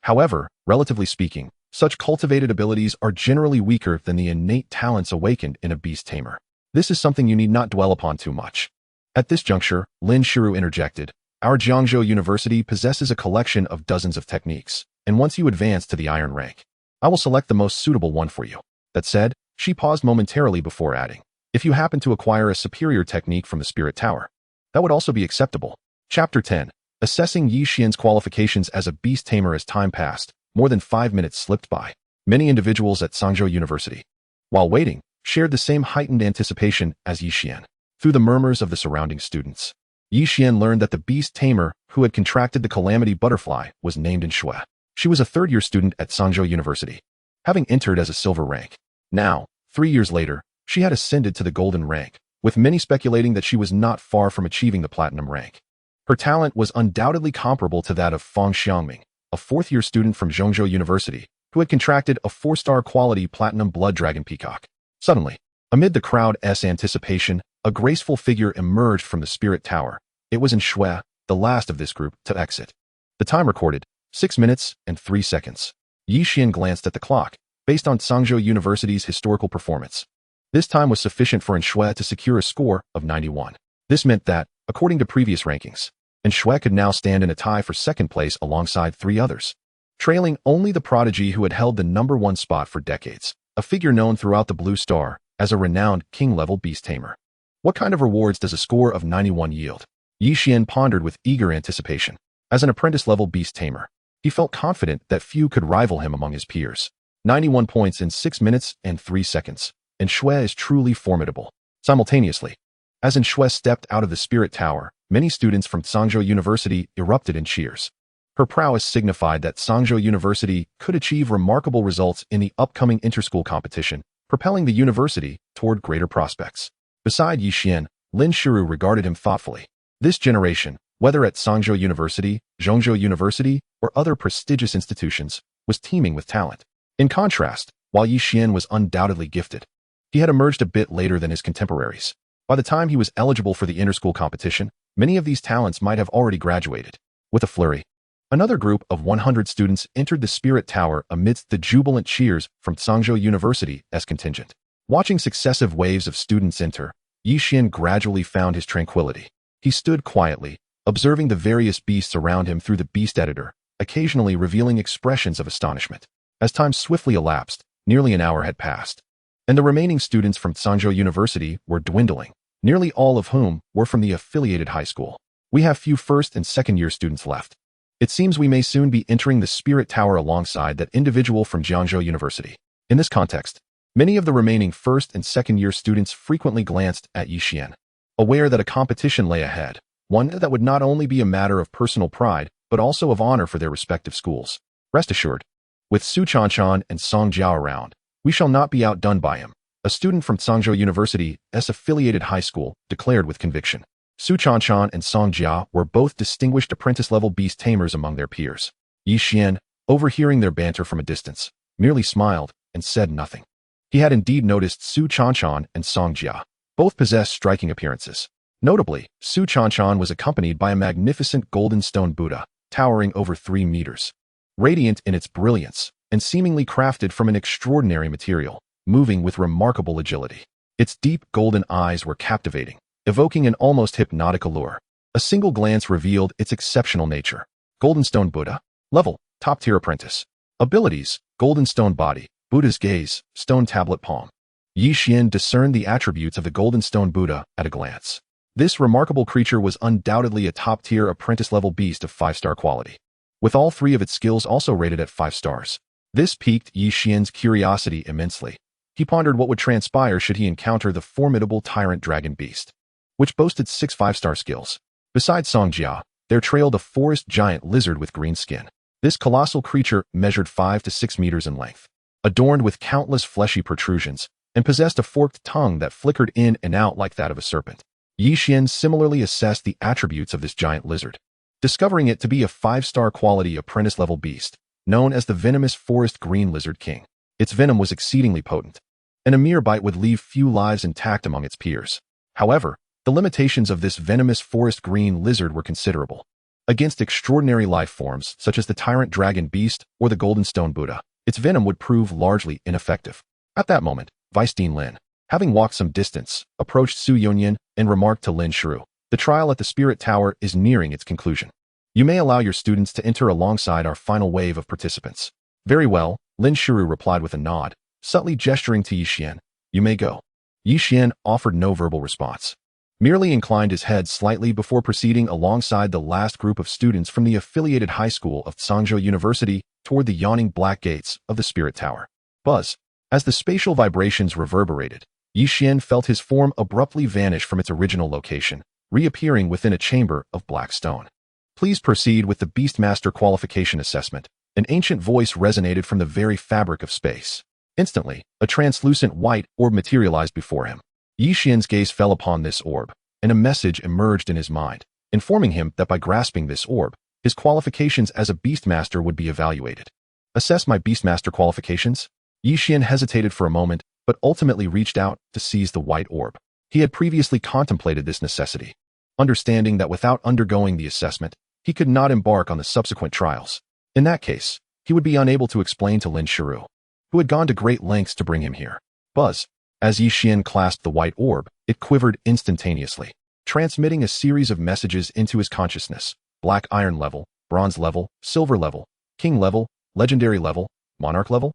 However, relatively speaking, such cultivated abilities are generally weaker than the innate talents awakened in a beast tamer. This is something you need not dwell upon too much. At this juncture, Lin Shiru interjected, our Jiangzhou University possesses a collection of dozens of techniques, and once you advance to the iron rank, I will select the most suitable one for you. That said, she paused momentarily before adding, if you happen to acquire a superior technique from the spirit tower, that would also be acceptable. Chapter 10. Assessing Yi Xian's qualifications as a beast tamer. As time passed, more than 5 minutes slipped by. Many individuals at Sangzhou University, while waiting, shared the same heightened anticipation as Yi Xian. Through the murmurs of the surrounding students, Yi Xian learned that the beast tamer who had contracted the calamity butterfly was named in Xuan. She was a third-year student at Sangzhou University, having entered as a silver rank. Now, 3 years later, she had ascended to the golden rank, with many speculating that she was not far from achieving the platinum rank. Her talent was undoubtedly comparable to that of Fang Xiangming, a fourth-year student from Zhongzhou University, who had contracted a 4-star quality platinum blood dragon peacock. Suddenly, amid the crowd's anticipation, a graceful figure emerged from the spirit tower. It was in Xuan, the last of this group to exit. The time recorded, 6 minutes and 3 seconds. Yi Xian glanced at the clock, based on Sangzhou University's historical performance. This time was sufficient for Xuan to secure a score of 91. This meant that, according to previous rankings, Xuan could now stand in a tie for second place alongside 3 others, trailing only the prodigy who had held the #1 spot for decades, a figure known throughout the Blue Star as a renowned king-level beast tamer. What kind of rewards does a score of 91 yield? Yi Xian pondered with eager anticipation. As an apprentice-level beast tamer, he felt confident that few could rival him among his peers. 91 points in 6 minutes and 3 seconds, and Xuan is truly formidable. Simultaneously, as Xuan stepped out of the spirit tower, many students from Sangzhou University erupted in cheers. Her prowess signified that Sangzhou University could achieve remarkable results in the upcoming interschool competition, propelling the university toward greater prospects. Beside Yi Xian, Lin Shiru regarded him thoughtfully. This generation, whether at Sangzhou University, Zhongzhou University, or other prestigious institutions, was teeming with talent. In contrast, while Yi Xian was undoubtedly gifted, he had emerged a bit later than his contemporaries. By the time he was eligible for the interschool competition, Many of these talents might have already graduated. With a flurry, another group of 100 students entered the Spirit Tower amidst the jubilant cheers from Zhangzhou University's contingent. Watching successive waves of students enter, Yixian gradually found his tranquility. He stood quietly, observing the various beasts around him through the beast editor, occasionally revealing expressions of astonishment. As time swiftly elapsed, nearly an hour had passed, and the remaining students from Zhangzhou University were dwindling, nearly all of whom were from the affiliated high school. We have few first and second year students left. It seems we may soon be entering the Spirit Tower alongside that individual from Zhangzhou University. In this context, many of the remaining first and second year students frequently glanced at Yixian, aware that a competition lay ahead, one that would not only be a matter of personal pride, but also of honor for their respective schools. Rest assured, with Su Chanchan and Song Jiao around, we shall not be outdone by him, a student from Zhangzhou University's affiliated high school declared with conviction. Su Chanchan and Song Jiao were both distinguished apprentice-level beast tamers among their peers. Yixian, overhearing their banter from a distance, merely smiled and said nothing. He had indeed noticed Su Chanchan and Song Jiao. Both possessed striking appearances. Notably, Su Chanchan was accompanied by a magnificent golden stone Buddha, towering over 3 meters. Radiant in its brilliance, and seemingly crafted from an extraordinary material, moving with remarkable agility. Its deep golden eyes were captivating, evoking an almost hypnotic allure. A single glance revealed its exceptional nature. Golden Stone Buddha. Level, top-tier apprentice. Abilities, Golden Stone Body, Buddha's Gaze, Stone Tablet Palm. Yixian discerned the attributes of the Golden Stone Buddha at a glance. This remarkable creature was undoubtedly a top-tier apprentice-level beast of 5-star quality, with all 3 of its skills also rated at 5 stars. This piqued Yixian's curiosity immensely. He pondered what would transpire should he encounter the formidable tyrant dragon beast, which boasted 6 5-star skills. Besides Song Jiao, there trailed a forest giant lizard with green skin. This colossal creature measured 5 to 6 meters in length, adorned with countless fleshy protrusions, and possessed a forked tongue that flickered in and out like that of a serpent. Yixian similarly assessed the attributes of this giant lizard, discovering it to be a 5-star quality apprentice-level beast, known as the venomous forest green lizard king. Its venom was exceedingly potent, and a mere bite would leave few lives intact among its peers. However, the limitations of this venomous forest green lizard were considerable. Against extraordinary life forms, such as the tyrant dragon beast or the golden stone Buddha, its venom would prove largely ineffective. At that moment, Vice Dean Lin, having walked some distance, approached Su Yonyan and remarked to Lin Shiru, "The trial at the Spirit Tower is nearing its conclusion. You may allow your students to enter alongside our final wave of participants." "Very well," Lin Shiru replied with a nod, subtly gesturing to Yixian. "You may go." Yixian offered no verbal response, merely inclined his head slightly before proceeding alongside the last group of students from the affiliated high school of Zhangzhou University toward the yawning black gates of the Spirit Tower. Buzz. As the spatial vibrations reverberated, Yixian felt his form abruptly vanish from its original location, reappearing within a chamber of black stone. "Please proceed with the Beastmaster qualification assessment." An ancient voice resonated from the very fabric of space. Instantly, a translucent white orb materialized before him. Yixian's gaze fell upon this orb, and a message emerged in his mind, informing him that by grasping this orb, his qualifications as a Beastmaster would be evaluated. "Assess my Beastmaster qualifications?" Yixian hesitated for a moment, but ultimately reached out to seize the white orb. He had previously contemplated this necessity, understanding that without undergoing the assessment, he could not embark on the subsequent trials. In that case, he would be unable to explain to Lin Shiru, who had gone to great lengths to bring him here. Buzz. As Yixian clasped the white orb, it quivered instantaneously, transmitting a series of messages into his consciousness: black iron level, bronze level, silver level, king level, legendary level, monarch level.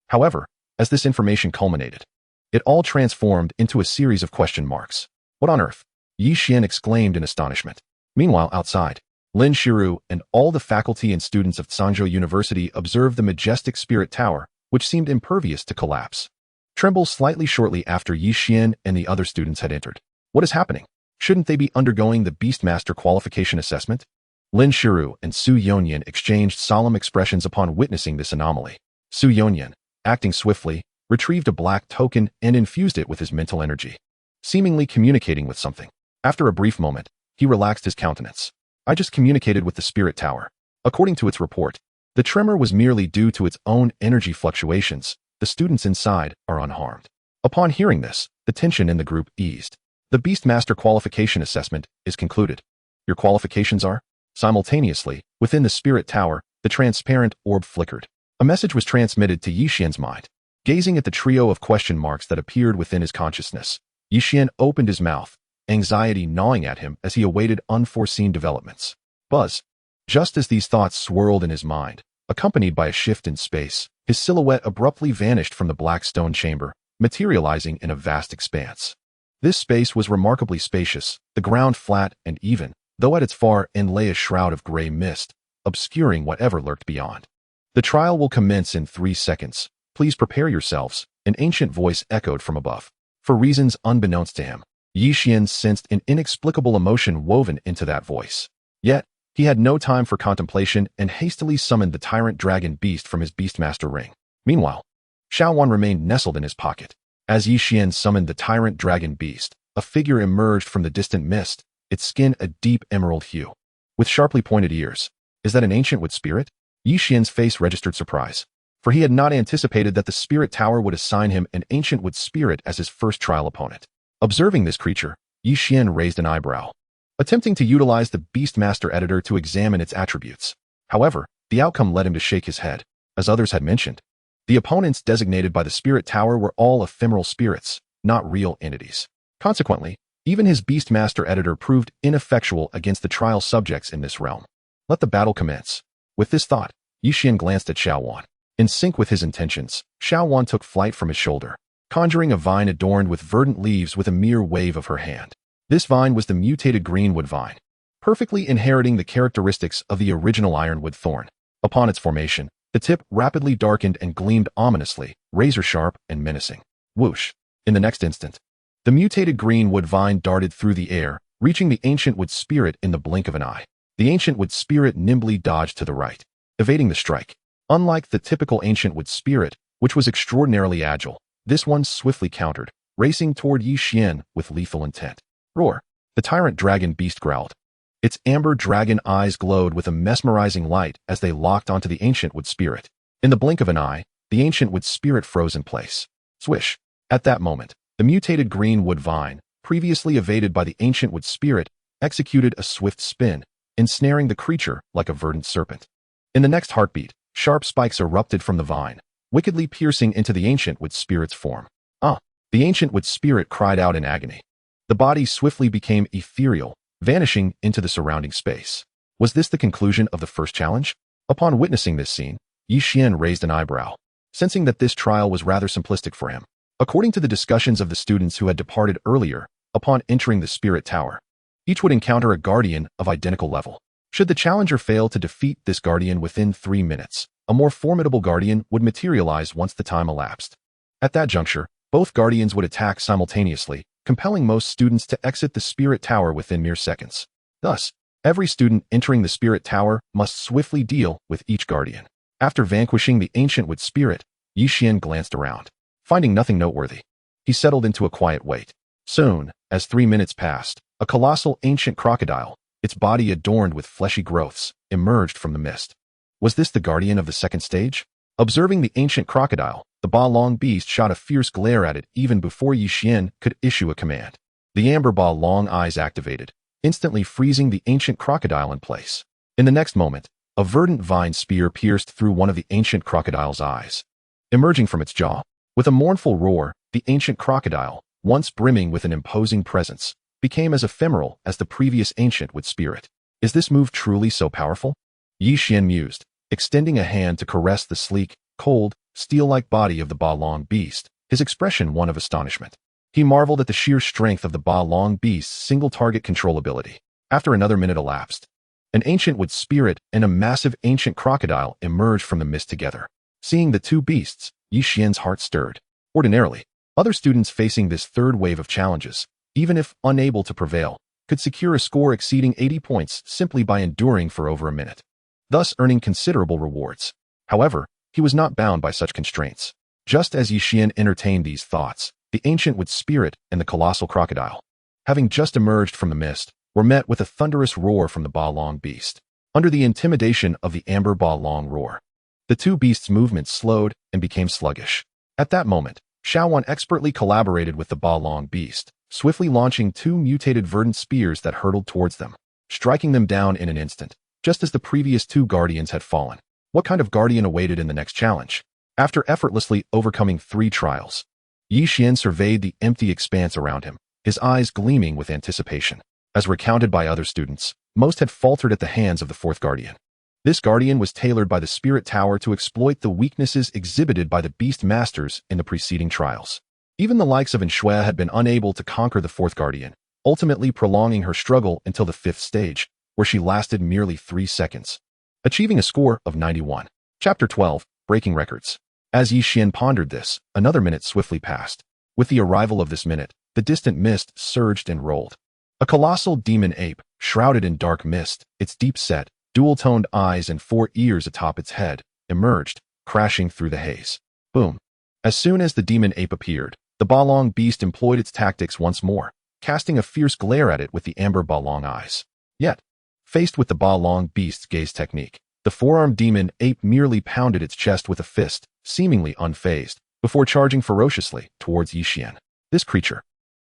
However, as this information culminated, it all transformed into a series of question marks. "What on earth?" Yixian exclaimed in astonishment. Meanwhile, outside, Lin Shiru and all the faculty and students of Zhangzhou University observed the majestic Spirit Tower, which seemed impervious to collapse, tremble slightly shortly after Yixian and the other students had entered. "What is happening? Shouldn't they be undergoing the Beastmaster qualification assessment?" Lin Shiru and Su Yonyan exchanged solemn expressions upon witnessing this anomaly. Su Yonyan, acting swiftly, retrieved a black token and infused it with his mental energy, seemingly communicating with something. After a brief moment, he relaxed his countenance. "I just communicated with the Spirit Tower. According to its report, the tremor was merely due to its own energy fluctuations. The students inside are unharmed." Upon hearing this, the tension in the group eased. "The Beastmaster qualification assessment is concluded." Your qualifications are? Simultaneously, within the spirit tower, the transparent orb flickered. A message was transmitted to Yixian's mind. Gazing at the trio of question marks that appeared within his consciousness, Yixian opened his mouth, anxiety gnawing at him as he awaited unforeseen developments. Buzz. Just as these thoughts swirled in his mind, accompanied by a shift in space, his silhouette abruptly vanished from the black stone chamber, materializing in a vast expanse. This space was remarkably spacious, the ground flat and even, though at its far end lay a shroud of gray mist, obscuring whatever lurked beyond. The trial will commence in 3 seconds. Please prepare yourselves, an ancient voice echoed from above. For reasons unbeknownst to him, Yixian sensed an inexplicable emotion woven into that voice. Yet, he had no time for contemplation and hastily summoned the tyrant dragon beast from his Beastmaster ring. Meanwhile, Xuan remained nestled in his pocket. As Yixian summoned the tyrant dragon beast, a figure emerged from the distant mist, its skin a deep emerald hue, with sharply pointed ears. Is that an ancient wood spirit? Yixian's face registered surprise, for he had not anticipated that the spirit tower would assign him an ancient wood spirit as his first trial opponent. Observing this creature, Yixian raised an eyebrow, attempting to utilize the Beastmaster editor to examine its attributes. However, the outcome led him to shake his head. As others had mentioned, the opponents designated by the spirit tower were all ephemeral spirits, not real entities. Consequently, even his Beastmaster editor proved ineffectual against the trial subjects in this realm. Let the battle commence. With this thought, Yixian glanced at Xuan. In sync with his intentions, Xuan took flight from his shoulder, conjuring a vine adorned with verdant leaves with a mere wave of her hand. This vine was the mutated greenwood vine, perfectly inheriting the characteristics of the original ironwood thorn. Upon its formation, the tip rapidly darkened and gleamed ominously, razor-sharp and menacing. Whoosh! In the next instant, the mutated greenwood vine darted through the air, reaching the ancient wood spirit in the blink of an eye. The ancient wood spirit nimbly dodged to the right, evading the strike. Unlike the typical ancient wood spirit, which was extraordinarily agile, this one swiftly countered, racing toward Yixian with lethal intent. Roar! The tyrant dragon beast growled. Its amber dragon eyes glowed with a mesmerizing light as they locked onto the ancient wood spirit. In the blink of an eye, the ancient wood spirit froze in place. Swish! At that moment, the mutated green wood vine, previously evaded by the ancient wood spirit, executed a swift spin, ensnaring the creature like a verdant serpent. In the next heartbeat, sharp spikes erupted from the vine, wickedly piercing into the ancient wood spirit's form. Ah! The ancient wood spirit cried out in agony. The body swiftly became ethereal, vanishing into the surrounding space. Was this the conclusion of the first challenge? Upon witnessing this scene, Yixian raised an eyebrow, sensing that this trial was rather simplistic for him. According to the discussions of the students who had departed earlier, upon entering the spirit tower, each would encounter a guardian of identical level. Should the challenger fail to defeat this guardian within 3 minutes, a more formidable guardian would materialize once the time elapsed. At that juncture, both guardians would attack simultaneously, compelling most students to exit the spirit tower within mere seconds. Thus, every student entering the spirit tower must swiftly deal with each guardian. After vanquishing the ancient wood spirit, Yixian glanced around. Finding nothing noteworthy, he settled into a quiet wait. Soon, as 3 minutes passed, a colossal ancient crocodile, its body adorned with fleshy growths, emerged from the mist. Was this the guardian of the second stage? Observing the ancient crocodile, the Ba-Long beast shot a fierce glare at it even before Yixian could issue a command. The amber Ba-Long eyes activated, instantly freezing the ancient crocodile in place. In the next moment, a verdant vine spear pierced through one of the ancient crocodile's eyes. Emerging from its jaw, with a mournful roar, the ancient crocodile, once brimming with an imposing presence, became as ephemeral as the previous ancient wood spirit. Is this move truly so powerful? Yixian mused, extending a hand to caress the sleek, cold, steel-like body of the Ba-Long beast, his expression one of astonishment. He marveled at the sheer strength of the Ba-Long beast's single-target control ability. After another minute elapsed, an ancient wood spirit and a massive ancient crocodile emerged from the mist together. Seeing the two beasts, Yixian's heart stirred. Ordinarily, other students facing this third wave of challenges, even if unable to prevail, could secure a score exceeding 80 points simply by enduring for over a minute, thus earning considerable rewards. However, he was not bound by such constraints. Just as Yixian entertained these thoughts, the ancient wood spirit and the colossal crocodile, having just emerged from the mist, were met with a thunderous roar from the Ba-Long beast. Under the intimidation of the amber Ba-Long roar, the two beasts' movements slowed and became sluggish. At that moment, Xuan expertly collaborated with the Ba-Long beast, swiftly launching two mutated verdant spears that hurtled towards them. striking them down in an instant, just as the previous two guardians had fallen. What kind of guardian awaited in the next challenge? After effortlessly overcoming 3 trials, Yi Xian surveyed the empty expanse around him, his eyes gleaming with anticipation. As recounted by other students, most had faltered at the hands of the 4th guardian. This guardian was tailored by the Spirit Tower to exploit the weaknesses exhibited by the Beast Masters in the preceding trials. Even the likes of Xuan had been unable to conquer the 4th guardian, ultimately prolonging her struggle until the 5th stage, where she lasted merely 3 seconds, achieving a score of 91. Chapter 12, Breaking Records. As Yi Xian pondered this, another minute swiftly passed. With the arrival of this minute, the distant mist surged and rolled. A colossal demon ape, shrouded in dark mist, its deep-set, dual-toned eyes and 4 ears atop its head, emerged, crashing through the haze. Boom. As soon as the demon ape appeared, the Balong beast employed its tactics once more, casting a fierce glare at it with the amber Balong eyes. Yet, faced with the Balong beast's gaze technique, the 4-armed demon ape merely pounded its chest with a fist, seemingly unfazed, before charging ferociously towards Yi Xian. This creature.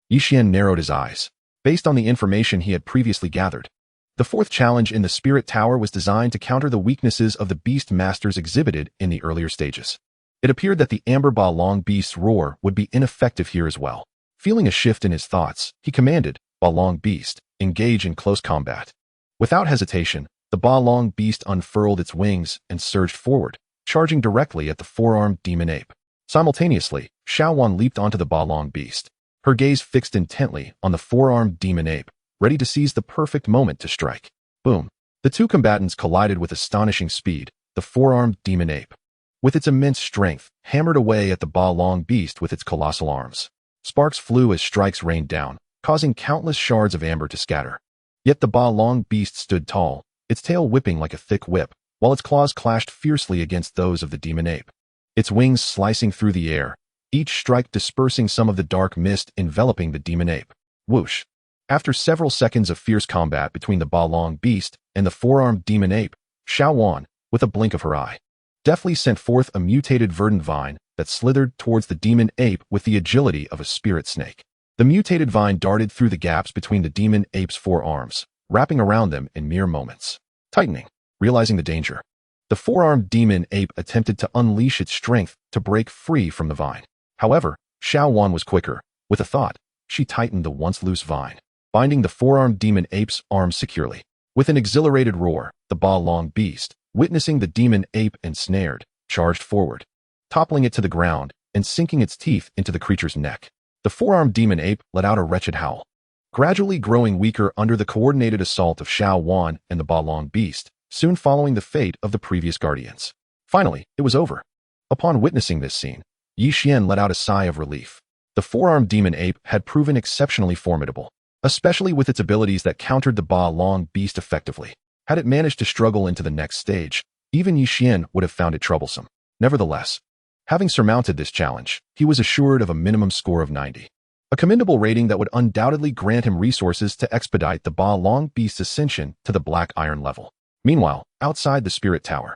Yi Xian narrowed his eyes. Based on the information he had previously gathered, the 4th challenge in the Spirit Tower was designed to counter the weaknesses of the Beast Masters exhibited in the earlier stages. It appeared that the Amber Balong Beast's roar would be ineffective here as well. Feeling a shift in his thoughts, he commanded, Balong Beast, engage in close combat. Without hesitation, the Balong Beast unfurled its wings and surged forward, charging directly at the 4-armed demon ape. Simultaneously, Xuan leaped onto the Balong Beast, her gaze fixed intently on the 4-armed demon ape, ready to seize the perfect moment to strike. Boom. The two combatants collided with astonishing speed. The 4-armed demon ape, with its immense strength, hammered away at the Balong Beast with its colossal arms. Sparks flew as strikes rained down, causing countless shards of amber to scatter. Yet the Balong Beast stood tall, its tail whipping like a thick whip, while its claws clashed fiercely against those of the demon ape. Its wings slicing through the air, each strike dispersing some of the dark mist enveloping the demon ape. Whoosh! After several seconds of fierce combat between the Balong Beast and the 4-armed demon ape, Xuan, with a blink of her eye, deftly sent forth a mutated verdant vine that slithered towards the demon ape with the agility of a spirit snake. The mutated vine darted through the gaps between the demon ape's 4 arms, wrapping around them in mere moments. Tightening, realizing the danger, the 4-armed demon ape attempted to unleash its strength to break free from the vine. However, Xuan was quicker. With a thought, she tightened the once loose vine, binding the 4-armed demon ape's arms securely. With an exhilarated roar, the Balong Beast, witnessing the demon ape ensnared, charged forward, toppling it to the ground and sinking its teeth into the creature's neck. The 4-armed demon ape let out a wretched howl, gradually growing weaker under the coordinated assault of Xuan and the Balong Beast, soon following the fate of the previous guardians. Finally, it was over. Upon witnessing this scene, Yi Xian let out a sigh of relief. The 4-armed demon ape had proven exceptionally formidable, especially with its abilities that countered the Balong Beast effectively. Had it managed to struggle into the next stage, even Yi Xian would have found it troublesome. Nevertheless, having surmounted this challenge, he was assured of a minimum score of 90. A commendable rating that would undoubtedly grant him resources to expedite the Balong Beast's ascension to the Black Iron level. Meanwhile, outside the Spirit Tower,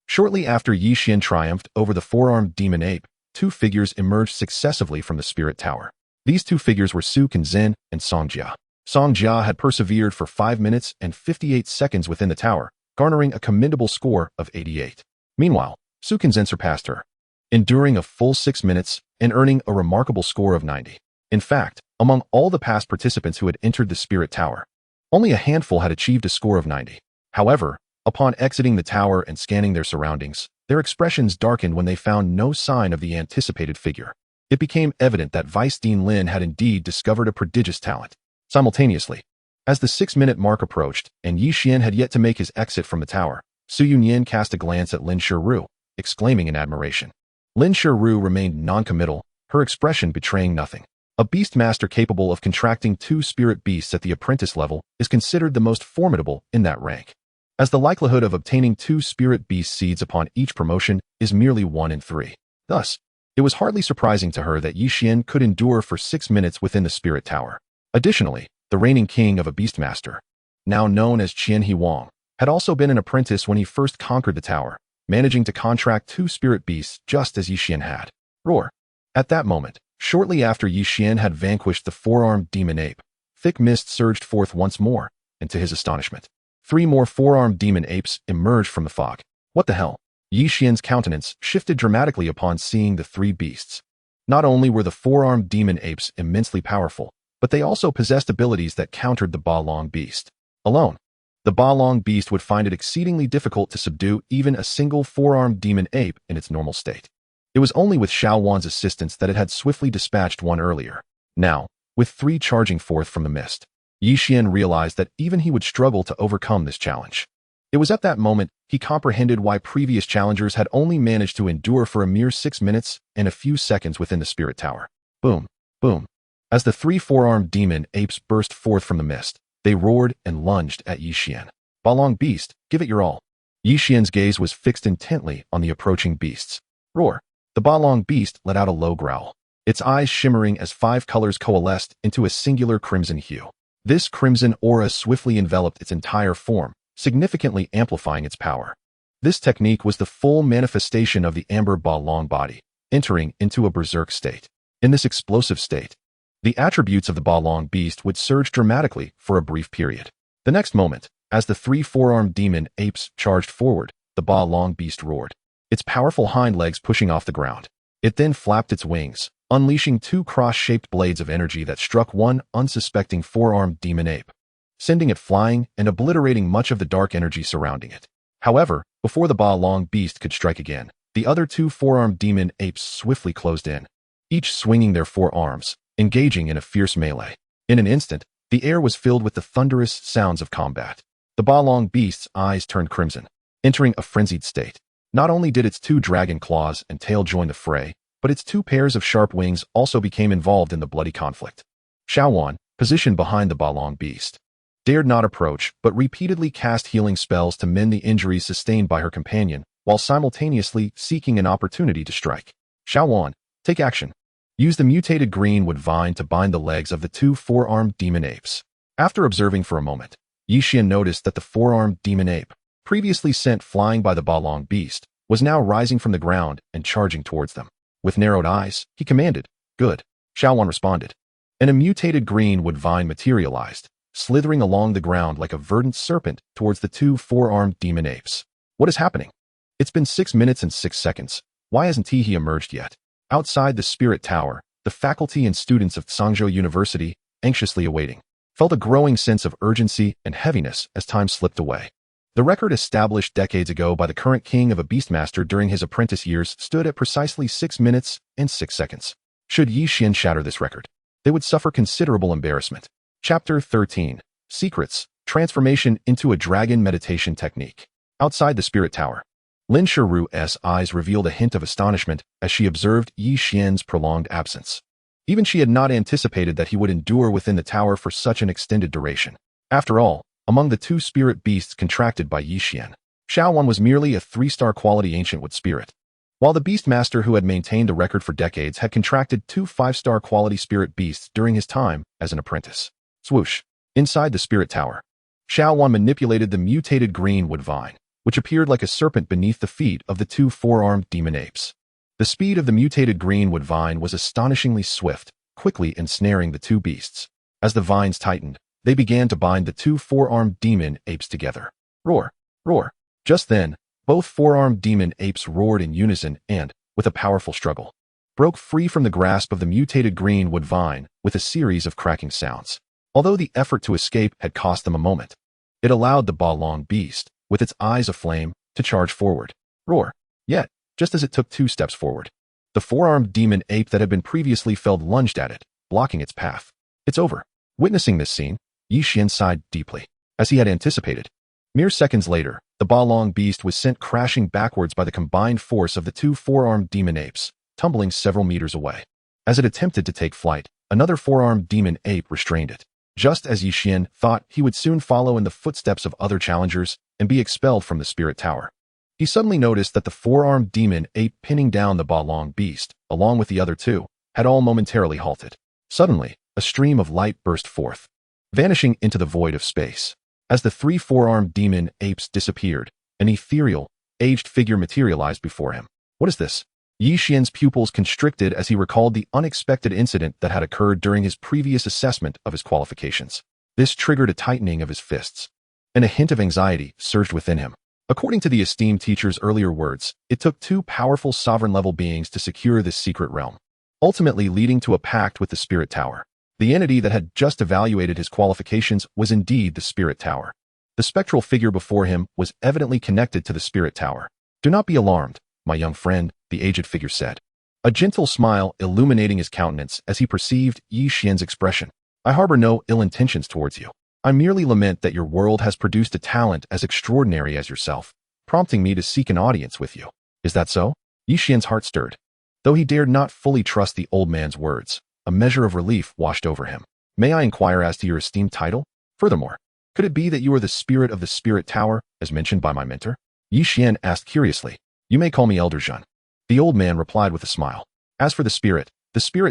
shortly after Yi Xian triumphed over the 4-armed demon ape, 2 figures emerged successively from the Spirit Tower. These 2 figures were Su Kenzhen and Song Jia. Song Jia had persevered for 5 minutes and 58 seconds within the tower, garnering a commendable score of 88. Meanwhile, Su Kenzhen surpassed her, enduring a full 6 minutes and earning a remarkable score of 90. In fact, among all the past participants who had entered the Spirit Tower, only a handful had achieved a score of 90. However, upon exiting the tower and scanning their surroundings, their expressions darkened when they found no sign of the anticipated figure. It became evident that Vice Dean Lin had indeed discovered a prodigious talent. Simultaneously, as the 6-minute mark approached and Yi Xian had yet to make his exit from the tower, Su Yunyan cast a glance at Lin Shiru, exclaiming in admiration. Lin Shiru remained non-committal, her expression betraying nothing. A beast master capable of contracting 2 spirit beasts at the apprentice level is considered the most formidable in that rank, as the likelihood of obtaining 2 spirit beast seeds upon each promotion is merely 1 in 3. Thus, it was hardly surprising to her that Yi Xian could endure for 6 minutes within the Spirit Tower. Additionally, the reigning king of a beastmaster, now known as Qian He Wang, had also been an apprentice when he first conquered the tower, managing to contract 2 spirit beasts just as Yi Xian had. Roar! At that moment, shortly after Yi Xian had vanquished the 4-armed demon ape, thick mist surged forth once more, and to his astonishment, 3 more four-armed demon apes emerged from the fog. What the hell? Yi Xian's countenance shifted dramatically upon seeing the 3 beasts. Not only were the four-armed demon apes immensely powerful, but they also possessed abilities that countered the Balong beast. Alone, the Balong beast would find it exceedingly difficult to subdue even a single four-armed demon ape in its normal state. It was only with Xuan's assistance that it had swiftly dispatched one earlier. Now, with 3 charging forth from the mist, Yi Xian realized that even he would struggle to overcome this challenge. It was at that moment he comprehended why previous challengers had only managed to endure for a mere 6 minutes and a few seconds within the spirit tower. Boom, boom. As the 3 four-armed demon apes burst forth from the mist, they roared and lunged at Yi Xian. Balong beast, give it your all. Yi Xian's gaze was fixed intently on the approaching beasts. Roar. The Balong beast let out a low growl, its eyes shimmering as 5 colors coalesced into a singular crimson hue. This crimson aura swiftly enveloped its entire form, significantly amplifying its power. This technique was the full manifestation of the amber Balong body, entering into a berserk state. In this explosive state, the attributes of the Balong beast would surge dramatically for a brief period. The next moment, as the 3 four-armed demon apes charged forward, the Balong beast roared, its powerful hind legs pushing off the ground. It then flapped its wings, unleashing 2 cross-shaped blades of energy that struck one unsuspecting four-armed demon ape, sending it flying and obliterating much of the dark energy surrounding it. However, before the Balong beast could strike again, the other 2 four-armed demon apes swiftly closed in, each swinging their 4 arms, engaging in a fierce melee. In an instant, the air was filled with the thunderous sounds of combat. The Balong beast's eyes turned crimson, entering a frenzied state. Not only did its 2 dragon claws and tail join the fray, but its 2 pairs of sharp wings also became involved in the bloody conflict. Xuan, positioned behind the Balong beast, dared not approach but repeatedly cast healing spells to mend the injuries sustained by her companion, while simultaneously seeking an opportunity to strike. Xuan, take action. Use the mutated greenwood vine to bind the legs of the 2 four-armed demon apes. After observing for a moment, Yi Xian noticed that the four-armed demon ape, previously sent flying by the Balong beast, was now rising from the ground and charging towards them. With narrowed eyes, he commanded, "Good." Xuan responded, and a mutated greenwood vine materialized, slithering along the ground like a verdant serpent towards the 2 four-armed demon apes. What is happening? It's been 6 minutes and 6 seconds. Why hasn't he emerged yet? Outside the spirit tower, the faculty and students of Tsangzhou University, anxiously awaiting, felt a growing sense of urgency and heaviness as time slipped away. The record established decades ago by the current king of a beastmaster during his apprentice years stood at precisely 6 minutes and 6 seconds. Should Yi Xian shatter this record, they would suffer considerable embarrassment. Chapter 13. Secrets. Transformation into a dragon meditation technique. Outside the spirit tower, Lin Shiru's eyes revealed a hint of astonishment as she observed Yi Xian's prolonged absence. Even she had not anticipated that he would endure within the tower for such an extended duration. After all, among the 2 spirit beasts contracted by Yi Xian, Xuan was merely a 3-star quality ancient wood spirit, while the beastmaster who had maintained the record for decades had contracted 2 5-star quality spirit beasts during his time as an apprentice. Swoosh. Inside the spirit tower, Xuan manipulated the mutated greenwood vine, which appeared like a serpent beneath the feet of the 2 four-armed demon apes. The speed of the mutated greenwood vine was astonishingly swift, quickly ensnaring the 2 beasts. As the vines tightened, they began to bind the 2 four-armed demon apes together. Roar, roar. Just then, both four-armed demon apes roared in unison and, with a powerful struggle, broke free from the grasp of the mutated greenwood vine with a series of cracking sounds. Although the effort to escape had cost them a moment, it allowed the Balong beast, with its eyes aflame, to charge forward. Roar. Yet, just as it took 2 steps forward, the four-armed demon ape that had been previously felled lunged at it, blocking its path. It's over. Witnessing this scene, Yi Xian sighed deeply. As he had anticipated, mere seconds later, the Balong beast was sent crashing backwards by the combined force of the 2 four-armed demon apes, tumbling several meters away. As it attempted to take flight, another four-armed demon ape restrained it. Just as Yi Xian thought he would soon follow in the footsteps of other challengers and be expelled from the spirit tower, he suddenly noticed that the four-armed demon ape pinning down the Balong beast, along with the other 2, had all momentarily halted. Suddenly, a stream of light burst forth, vanishing into the void of space. As the 3 four-armed demon apes disappeared, an ethereal, aged figure materialized before him. What is this? Yi Xian's pupils constricted as he recalled the unexpected incident that had occurred during his previous assessment of his qualifications. This triggered a tightening of his fists, and a hint of anxiety surged within him. According to the esteemed teacher's earlier words, it took two powerful sovereign-level beings to secure this secret realm, ultimately leading to a pact with the Spirit Tower. The entity that had just evaluated his qualifications was indeed the Spirit Tower. The spectral figure before him was evidently connected to the Spirit Tower. "Do not be alarmed, my young friend," the aged figure said, a gentle smile illuminating his countenance as he perceived Yi Xian's expression. "I harbor no ill intentions towards you. I merely lament that your world has produced a talent as extraordinary as yourself, prompting me to seek an audience with you. Is that so?" Yi Xian's heart stirred. Though he dared not fully trust the old man's words, a measure of relief washed over him. "May I inquire as to your esteemed title? Furthermore, could it be that you are the spirit of the Spirit Tower, as mentioned by my mentor?" Yi Xian asked curiously. "You may call me Elder Xuan," the old man replied with a smile. "As for the Spirit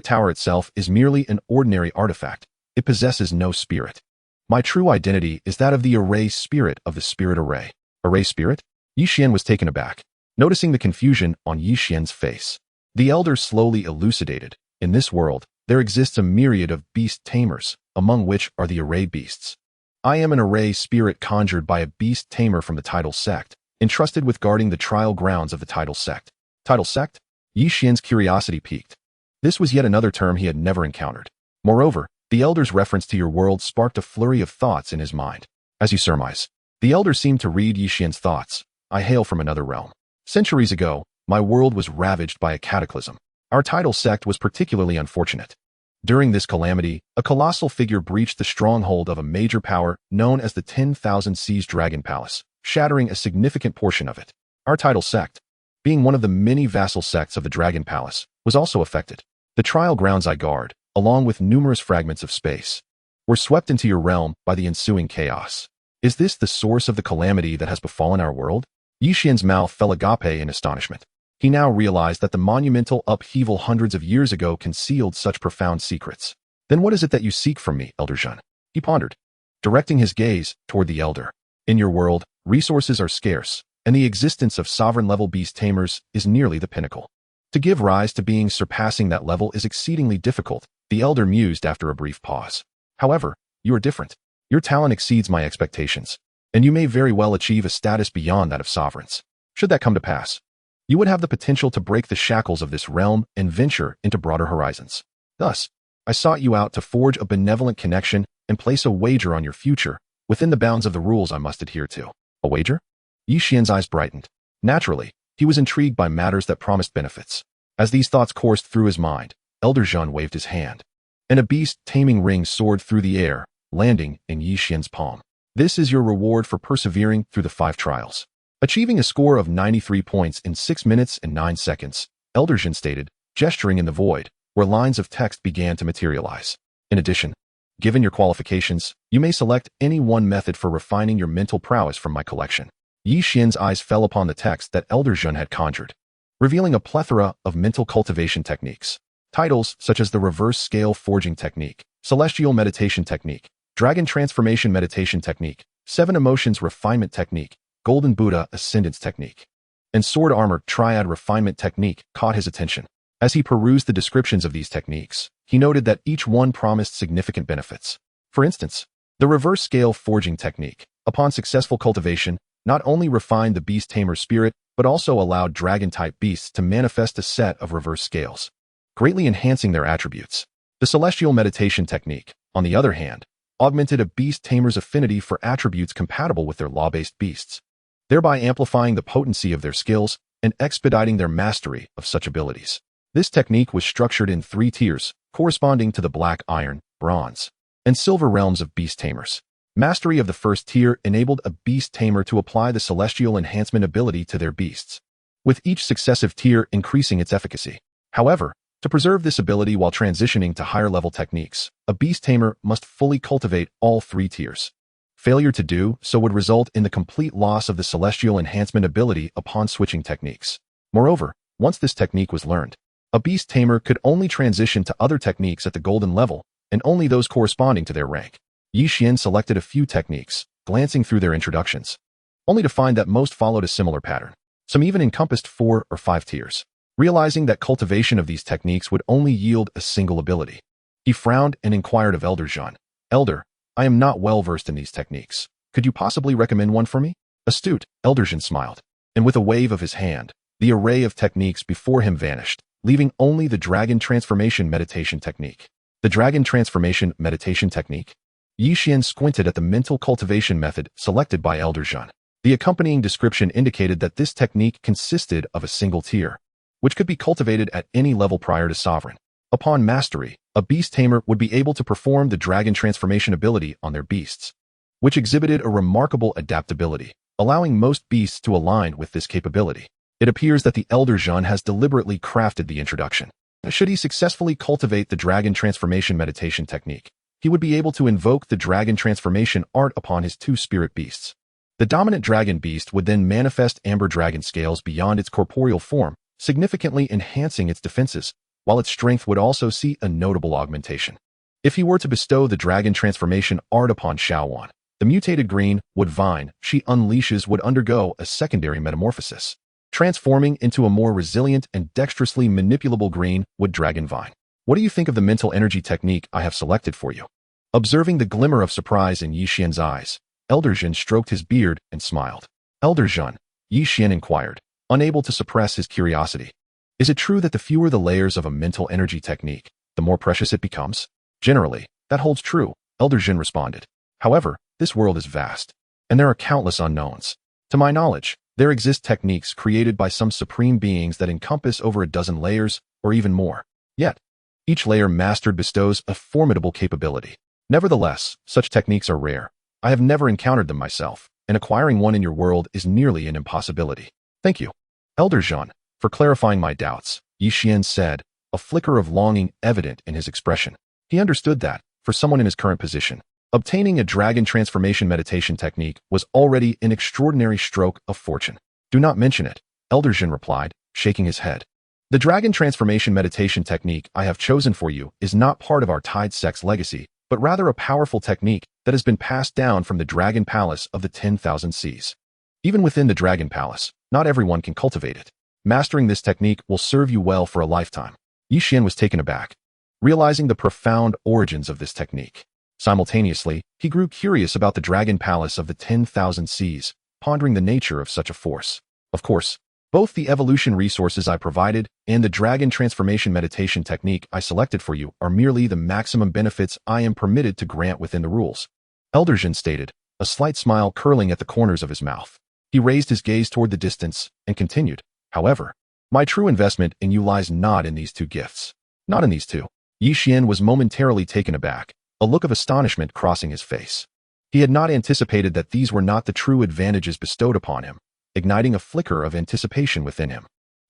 Tower itself is merely an ordinary artifact. It possesses no spirit. My true identity is that of the array spirit of the Spirit Array." "Array spirit?" Yi Xian was taken aback, noticing the confusion on Yi Xian's face. The elder slowly elucidated. "In this world, there exists a myriad of beast tamers, among which are the array beasts. I am an array spirit conjured by a beast tamer from the Tidal Sect, entrusted with guarding the trial grounds of the Tidal Sect." Tidal Sect? Yi Xian's curiosity piqued. This was yet another term he had never encountered. Moreover, the elder's reference to your world sparked a flurry of thoughts in his mind. "As you surmise." The elder seemed to read Yi Xian's thoughts. "I hail from another realm. Centuries ago, my world was ravaged by a cataclysm. Our Tidal Sect was particularly unfortunate. During this calamity, a colossal figure breached the stronghold of a major power known as the 10,000 Seas Dragon Palace, shattering a significant portion of it. Our Tidal Sect, being one of the many vassal sects of the Dragon Palace, was also affected. The trial grounds I guard, along with numerous fragments of space, were swept into your realm by the ensuing chaos. Is this the source of the calamity that has befallen our world?" Yi Xian's mouth fell agape in astonishment. He now realized that the monumental upheaval hundreds of years ago concealed such profound secrets. "Then what is it that you seek from me, Elder Xuan?" he pondered, directing his gaze toward the elder. "In your world, resources are scarce, and the existence of sovereign-level beast tamers is nearly the pinnacle. To give rise to beings surpassing that level is exceedingly difficult," the elder mused after a brief pause. "However, you are different. Your talent exceeds my expectations, and you may very well achieve a status beyond that of sovereigns. Should that come to pass, you would have the potential to break the shackles of this realm and venture into broader horizons. Thus, I sought you out to forge a benevolent connection and place a wager on your future within the bounds of the rules I must adhere to." "A wager?" Yi Xian's eyes brightened. Naturally, he was intrigued by matters that promised benefits. As these thoughts coursed through his mind, Elder Xuan waved his hand, and a beast taming ring soared through the air, landing in Yi Xian's palm. "This is your reward for persevering through the 5 trials." Achieving a score of 93 points in 6 minutes and 9 seconds, Elder Xuan stated, gesturing in the void, where lines of text began to materialize. "In addition, given your qualifications, you may select any one method for refining your mental prowess from my collection." Yi Xian's eyes fell upon the text that Elder Xuan had conjured, revealing a plethora of mental cultivation techniques. Titles such as the Reverse Scale Forging Technique, Celestial Meditation Technique, Dragon Transformation Meditation Technique, 7 Emotions Refinement Technique, Golden Buddha Ascendance Technique, and Sword Armor Triad Refinement Technique caught his attention. As he perused the descriptions of these techniques, he noted that each one promised significant benefits. For instance, the Reverse Scale Forging Technique, upon successful cultivation, not only refined the beast tamer spirit, but also allowed dragon-type beasts to manifest a set of reverse scales, greatly enhancing their attributes. The Celestial Meditation Technique, on the other hand, augmented a beast tamer's affinity for attributes compatible with their law-based beasts, thereby amplifying the potency of their skills and expediting their mastery of such abilities. This technique was structured in 3 tiers, corresponding to the black, iron, bronze, and silver realms of beast tamers. Mastery of the first tier enabled a beast tamer to apply the celestial enhancement ability to their beasts, with each successive tier increasing its efficacy. However, to preserve this ability while transitioning to higher-level techniques, a beast tamer must fully cultivate all 3 tiers. Failure to do so would result in the complete loss of the celestial enhancement ability upon switching techniques. Moreover, once this technique was learned, a beast tamer could only transition to other techniques at the golden level, and only those corresponding to their rank. Yi Xian selected a few techniques, glancing through their introductions, only to find that most followed a similar pattern. Some even encompassed 4 or 5 tiers. Realizing that cultivation of these techniques would only yield a single ability, he frowned and inquired of Elder Xuan, "Elder, I am not well versed in these techniques. Could you possibly recommend one for me? Astute, Elder Xuan smiled, and with a wave of his hand, the array of techniques before him vanished, leaving only the Dragon Transformation Meditation Technique. The Dragon Transformation Meditation Technique? Xuan squinted at the mental cultivation method selected by Elder Xuan. The accompanying description indicated that this technique consisted of a single tier, which could be cultivated at any level prior to Sovereign. Upon mastery, a beast tamer would be able to perform the dragon transformation ability on their beasts, which exhibited a remarkable adaptability, allowing most beasts to align with this capability. It appears that the Elder Xuan has deliberately crafted the introduction. Should he successfully cultivate the Dragon Transformation Meditation Technique, he would be able to invoke the Dragon Transformation art upon his two spirit beasts. The dominant dragon beast would then manifest amber dragon scales beyond its corporeal form, significantly enhancing its defenses, while its strength would also see a notable augmentation. If he were to bestow the Dragon Transformation art upon Xuan, the mutated green wood vine she unleashes would undergo a secondary metamorphosis, transforming into a more resilient and dexterously manipulable green wood dragon vine. What do you think of the mental energy technique I have selected for you? Observing the glimmer of surprise in Xuan's eyes, Elder Xuan stroked his beard and smiled. Elder Xuan, Xuan inquired, unable to suppress his curiosity. Is it true that the fewer the layers of a mental energy technique, the more precious it becomes? Generally, that holds true, Elder Xuan responded. However, this world is vast, and there are countless unknowns. To my knowledge, there exist techniques created by some supreme beings that encompass over a dozen layers, or even more. Yet, each layer mastered bestows a formidable capability. Nevertheless, such techniques are rare. I have never encountered them myself, and acquiring one in your world is nearly an impossibility. Thank you, Elder Xuan, for clarifying my doubts, Xuan said, a flicker of longing evident in his expression. He understood that, for someone in his current position, obtaining a dragon transformation meditation technique was already an extraordinary stroke of fortune. Do not mention it, Elder Xuan replied, shaking his head. The dragon transformation meditation technique I have chosen for you is not part of our Tide Sect's legacy, but rather a powerful technique that has been passed down from the Dragon Palace of the 10,000 Seas. Even within the Dragon Palace, not everyone can cultivate it. Mastering this technique will serve you well for a lifetime. Xuan was taken aback, realizing the profound origins of this technique. Simultaneously, he grew curious about the Dragon Palace of the 10,000 Seas, pondering the nature of such a force. Of course, both the evolution resources I provided and the dragon transformation meditation technique I selected for you are merely the maximum benefits I am permitted to grant within the rules, Elder Xuan stated, a slight smile curling at the corners of his mouth. He raised his gaze toward the distance and continued, however, my true investment in you lies not in these two gifts. Not in these two. Xuan was momentarily taken aback, a look of astonishment crossing his face. He had not anticipated that these were not the true advantages bestowed upon him, igniting a flicker of anticipation within him.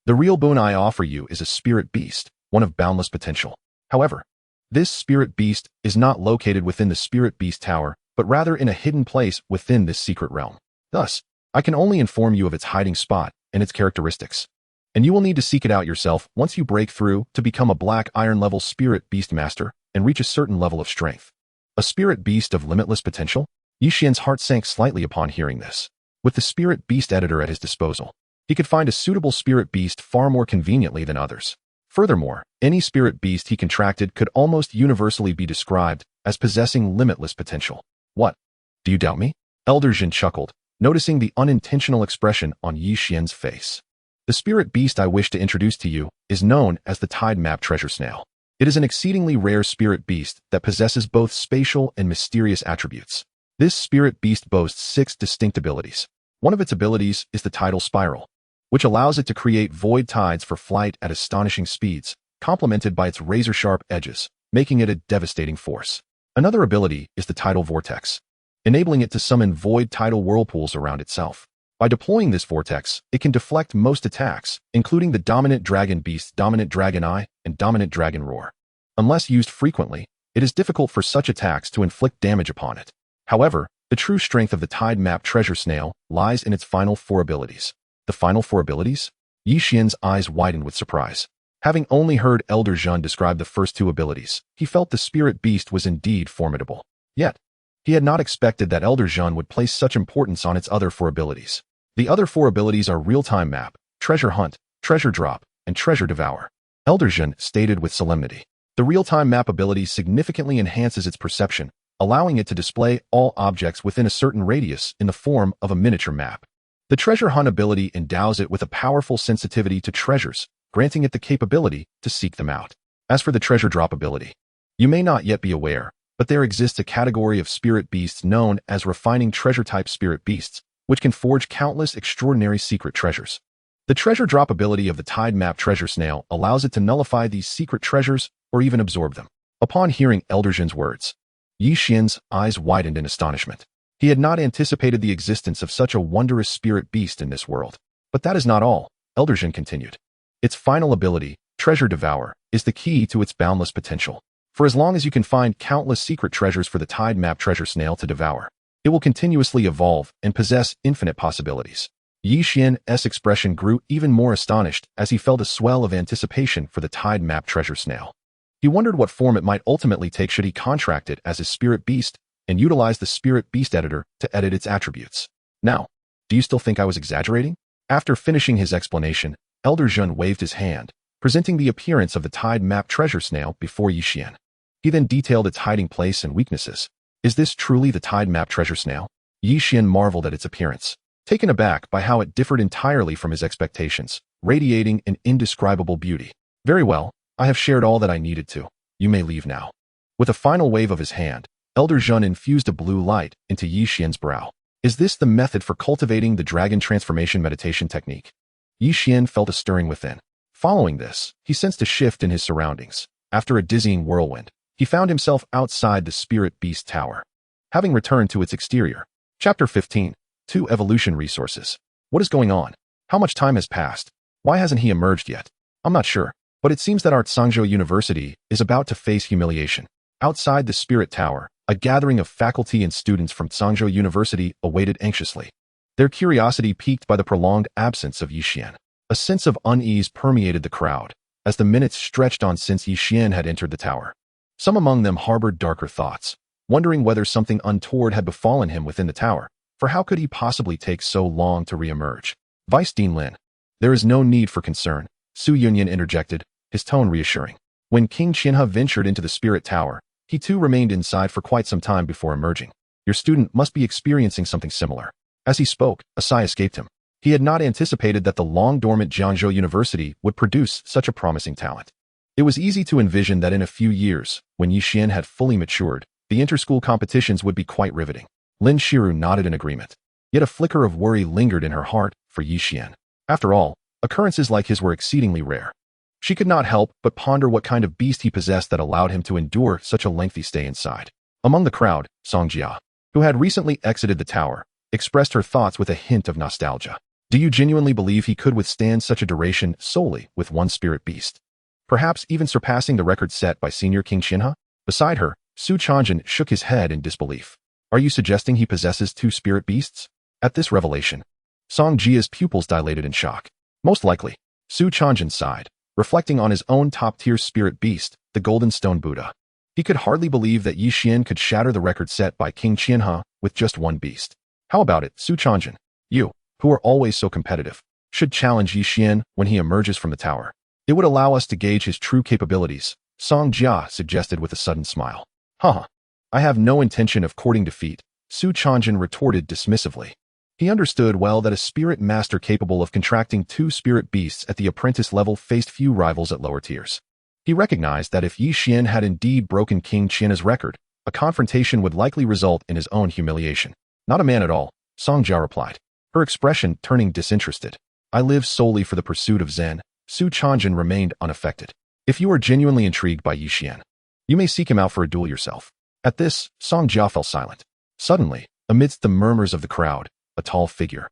The real boon I offer you is a spirit beast, one of boundless potential. However, this spirit beast is not located within the spirit beast tower, but rather in a hidden place within this secret realm. Thus, I can only inform you of its hiding spot and its characteristics. And you will need to seek it out yourself once you break through to become a black iron level spirit beast master and reach a certain level of strength. A spirit beast of limitless potential? Xuan's heart sank slightly upon hearing this. With the spirit beast editor at his disposal, he could find a suitable spirit beast far more conveniently than others. Furthermore, any spirit beast he contracted could almost universally be described as possessing limitless potential. What? Do you doubt me? Elder Xuan chuckled, noticing the unintentional expression on Xuan's face. The spirit beast I wish to introduce to you is known as the Tide Map Treasure Snail. It is an exceedingly rare spirit beast that possesses both spatial and mysterious attributes. This spirit beast boasts 6 distinct abilities. One of its abilities is the tidal spiral, which allows it to create void tides for flight at astonishing speeds, complemented by its razor-sharp edges, making it a devastating force. Another ability is the tidal vortex, enabling it to summon void tidal whirlpools around itself. By deploying this vortex, it can deflect most attacks, including the dominant dragon beast's dominant dragon eye and dominant dragon roar. Unless used frequently, it is difficult for such attacks to inflict damage upon it. However, the true strength of the Tide Map Treasure Snail lies in its final 4 abilities. The final 4 abilities? Xuan's eyes widened with surprise. Having only heard Elder Xuan describe the first 2 abilities, he felt the spirit beast was indeed formidable. Yet, he had not expected that Elder Xuan would place such importance on its other 4 abilities. The other 4 abilities are Real-Time Map, Treasure Hunt, Treasure Drop, and Treasure Devour. Elder Xuan stated with solemnity. The Real-Time Map ability significantly enhances its perception, allowing it to display all objects within a certain radius in the form of a miniature map. The treasure hunt ability endows it with a powerful sensitivity to treasures, granting it the capability to seek them out. As for the treasure drop ability, you may not yet be aware, but there exists a category of spirit beasts known as refining treasure-type spirit beasts, which can forge countless extraordinary secret treasures. The treasure drop ability of the Tide Map Treasure Snail allows it to nullify these secret treasures or even absorb them. Upon hearing Elder Zhen's words, Yi Xian's eyes widened in astonishment. He had not anticipated the existence of such a wondrous spirit beast in this world. But that is not all, Elder Zhen continued. Its final ability, Treasure Devour, is the key to its boundless potential. For as long as you can find countless secret treasures for the Tide Map Treasure Snail to devour, it will continuously evolve and possess infinite possibilities. Yi Xian's expression grew even more astonished as he felt a swell of anticipation for the Tide Map Treasure Snail. He wondered what form it might ultimately take should he contract it as his spirit beast and utilize the Spirit Beast Editor to edit its attributes. Now, do you still think I was exaggerating? After finishing his explanation, Elder Zhen waved his hand, presenting the appearance of the Tide Map Treasure Snail before Yi Xian. He then detailed its hiding place and weaknesses. Is this truly the Tide Map Treasure Snail? Yi Xian marveled at its appearance, taken aback by how it differed entirely from his expectations, radiating an indescribable beauty. Very well, I have shared all that I needed to. You may leave now. With a final wave of his hand, Elder Zhen infused a blue light into Yi Xian's brow. Is this the method for cultivating the dragon transformation meditation technique? Yi Xian felt a stirring within. Following this, he sensed a shift in his surroundings. After a dizzying whirlwind, he found himself outside the Spirit Beast Tower. Having returned to its exterior. Chapter 15. 2 Evolution Resources. What is going on? How much time has passed? Why hasn't he emerged yet? I'm not sure, but it seems that our Sangzhou University is about to face humiliation. Outside the Spirit Tower, a gathering of faculty and students from Sangzhou University awaited anxiously, their curiosity piqued by the prolonged absence of Yi Xian. A sense of unease permeated the crowd as the minutes stretched on since Yi Xian had entered the tower. Some among them harbored darker thoughts, wondering whether something untoward had befallen him within the tower, for how could he possibly take so long to re-emerge? Vice Dean Lin. There is no need for concern, Su Yunyan interjected, his tone reassuring. When King Qianhe ventured into the Spirit Tower, he too remained inside for quite some time before emerging. Your student must be experiencing something similar. As he spoke, a sigh escaped him. He had not anticipated that the long-dormant Jiangzhou University would produce such a promising talent. It was easy to envision that in a few years, when Yi Xian had fully matured, the inter-school competitions would be quite riveting. Lin Shiru nodded in agreement. Yet a flicker of worry lingered in her heart for Yi Xian. After all, occurrences like his were exceedingly rare. She could not help but ponder what kind of beast he possessed that allowed him to endure such a lengthy stay inside. Among the crowd, Song Jia, who had recently exited the tower, expressed her thoughts with a hint of nostalgia. Do you genuinely believe he could withstand such a duration solely with one spirit beast? Perhaps even surpassing the record set by Senior King Qianhe? Beside her, Su Changzhen shook his head in disbelief. Are you suggesting he possesses 2 spirit beasts? At this revelation, Song Jia's pupils dilated in shock. Most likely, Su Changzhen sighed, reflecting on his own top-tier spirit beast, the Golden Stone Buddha. He could hardly believe that Yi Xian could shatter the record set by King Qianhe with just one beast. How about it, Su Changzhen? You, who are always so competitive, should challenge Yi Xian when he emerges from the tower. It would allow us to gauge his true capabilities, Song Jia suggested with a sudden smile. I have no intention of courting defeat, Su Changzhen retorted dismissively. He understood well that a spirit master capable of contracting 2 spirit beasts at the apprentice level faced few rivals at lower tiers. He recognized that if Yi Xian had indeed broken King Qianhe's record, a confrontation would likely result in his own humiliation. Not a man at all, Song Jia replied, her expression turning disinterested. I live solely for the pursuit of Zen. Su Changzhen remained unaffected. If you are genuinely intrigued by Yi Xian, you may seek him out for a duel yourself. At this, Song Jia fell silent. Suddenly, amidst the murmurs of the crowd, a tall figure,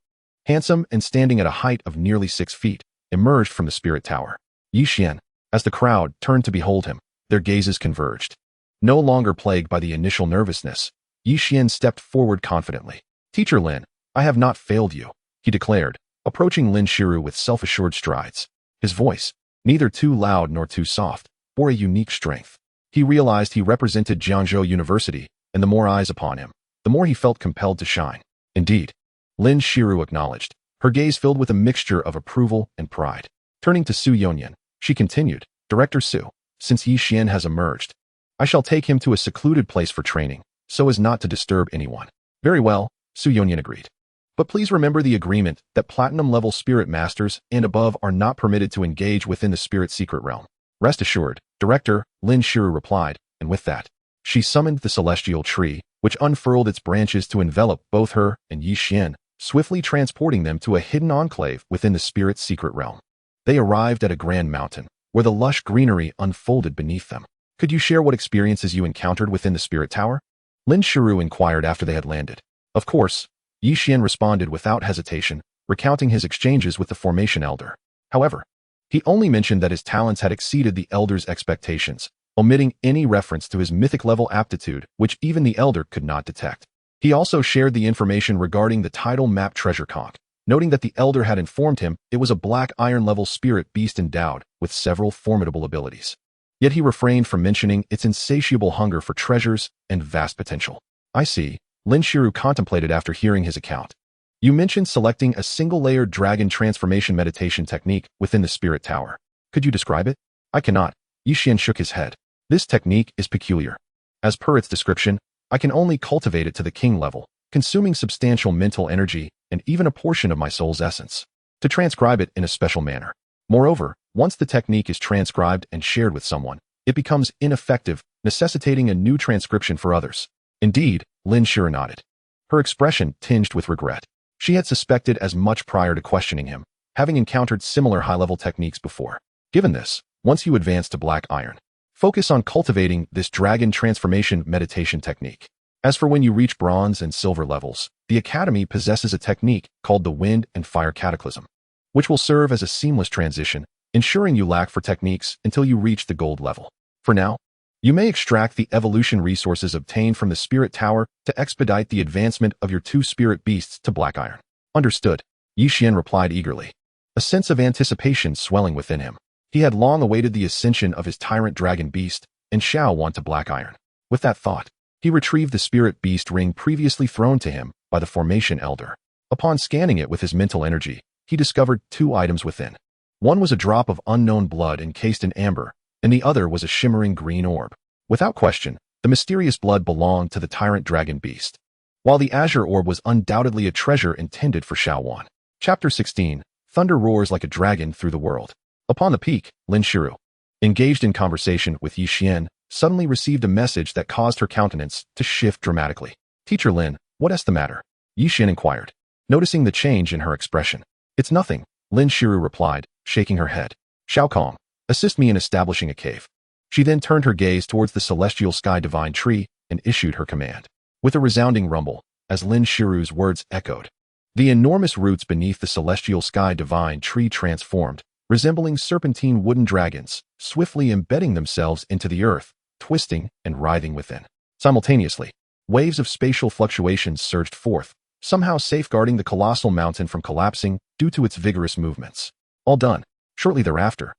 handsome and standing at a height of nearly 6 feet, emerged from the Spirit Tower. Yi Xian. As the crowd turned to behold him, their gazes converged. No longer plagued by the initial nervousness, Yi Xian stepped forward confidently. Teacher Lin, I have not failed you, he declared, approaching Lin Shiru with self-assured strides. His voice, neither too loud nor too soft, bore a unique strength. He realized he represented Jiangzhou University, and the more eyes upon him, the more he felt compelled to shine. Indeed, Lin Shiru acknowledged, her gaze filled with a mixture of approval and pride. Turning to Su Yunyan, she continued, Director Su, since Yi Xian has emerged, I shall take him to a secluded place for training. so as not to disturb anyone. Very well, Su Yonyan agreed. But please remember the agreement that platinum-level spirit masters and above are not permitted to engage within the spirit secret realm. Rest assured, Director, Lin Shiru replied, and with that, she summoned the celestial tree, which unfurled its branches to envelop both her and Yi Xian, swiftly transporting them to a hidden enclave within the spirit's secret realm. They arrived at a grand mountain, where the lush greenery unfolded beneath them. Could you share what experiences you encountered within the spirit tower? Lin Shiru inquired after they had landed. Of course, Yi Xian responded without hesitation, recounting his exchanges with the formation elder. However, he only mentioned that his talents had exceeded the elder's expectations, omitting any reference to his mythic-level aptitude, which even the elder could not detect. He also shared the information regarding the tidal map treasure conch, noting that the elder had informed him it was a black iron-level spirit beast endowed with several formidable abilities. Yet he refrained from mentioning its insatiable hunger for treasures and vast potential. I see, Lin Shiru contemplated after hearing his account. You mentioned selecting a single-layered dragon transformation meditation technique within the spirit tower. Could you describe it? I cannot. Yi Xian shook his head. This technique is peculiar. As per its description, I can only cultivate it to the king level, consuming substantial mental energy and even a portion of my soul's essence, to transcribe it in a special manner. Moreover, once the technique is transcribed and shared with someone, it becomes ineffective, necessitating a new transcription for others. Indeed, Lin Shiru nodded. Her expression tinged with regret. She had suspected as much prior to questioning him, having encountered similar high-level techniques before. Given this, once you advance to black iron, focus on cultivating this dragon transformation meditation technique. As for when you reach bronze and silver levels, the Academy possesses a technique called the Wind and Fire Cataclysm, which will serve as a seamless transition, ensuring you lack for techniques until you reach the gold level. For now, you may extract the evolution resources obtained from the Spirit Tower to expedite the advancement of your two spirit beasts to black iron. Understood, Yi Xian replied eagerly, a sense of anticipation swelling within him. He had long awaited the ascension of his tyrant dragon beast, and Xuan to black iron. With that thought, he retrieved the spirit beast ring previously thrown to him by the formation elder. Upon scanning it with his mental energy, he discovered two items within. One was a drop of unknown blood encased in amber, and the other was a shimmering green orb. Without question, the mysterious blood belonged to the tyrant dragon beast, while the azure orb was undoubtedly a treasure intended for Xuan. Chapter 16. Thunder roars like a dragon through the world. Upon the peak, Lin Shiru, engaged in conversation with Yi Xian, suddenly received a message that caused her countenance to shift dramatically. Teacher Lin, what is the matter? Yi Xian inquired, noticing the change in her expression. It's nothing, Lin Shiru replied, shaking her head. Xiaokong, assist me in establishing a cave. She then turned her gaze towards the celestial sky divine tree and issued her command. With a resounding rumble, as Lin Shiru's words echoed, the enormous roots beneath the celestial sky divine tree transformed, resembling serpentine wooden dragons, swiftly embedding themselves into the earth, twisting and writhing within. Simultaneously, waves of spatial fluctuations surged forth, somehow safeguarding the colossal mountain from collapsing due to its vigorous movements. All done. Shortly thereafter,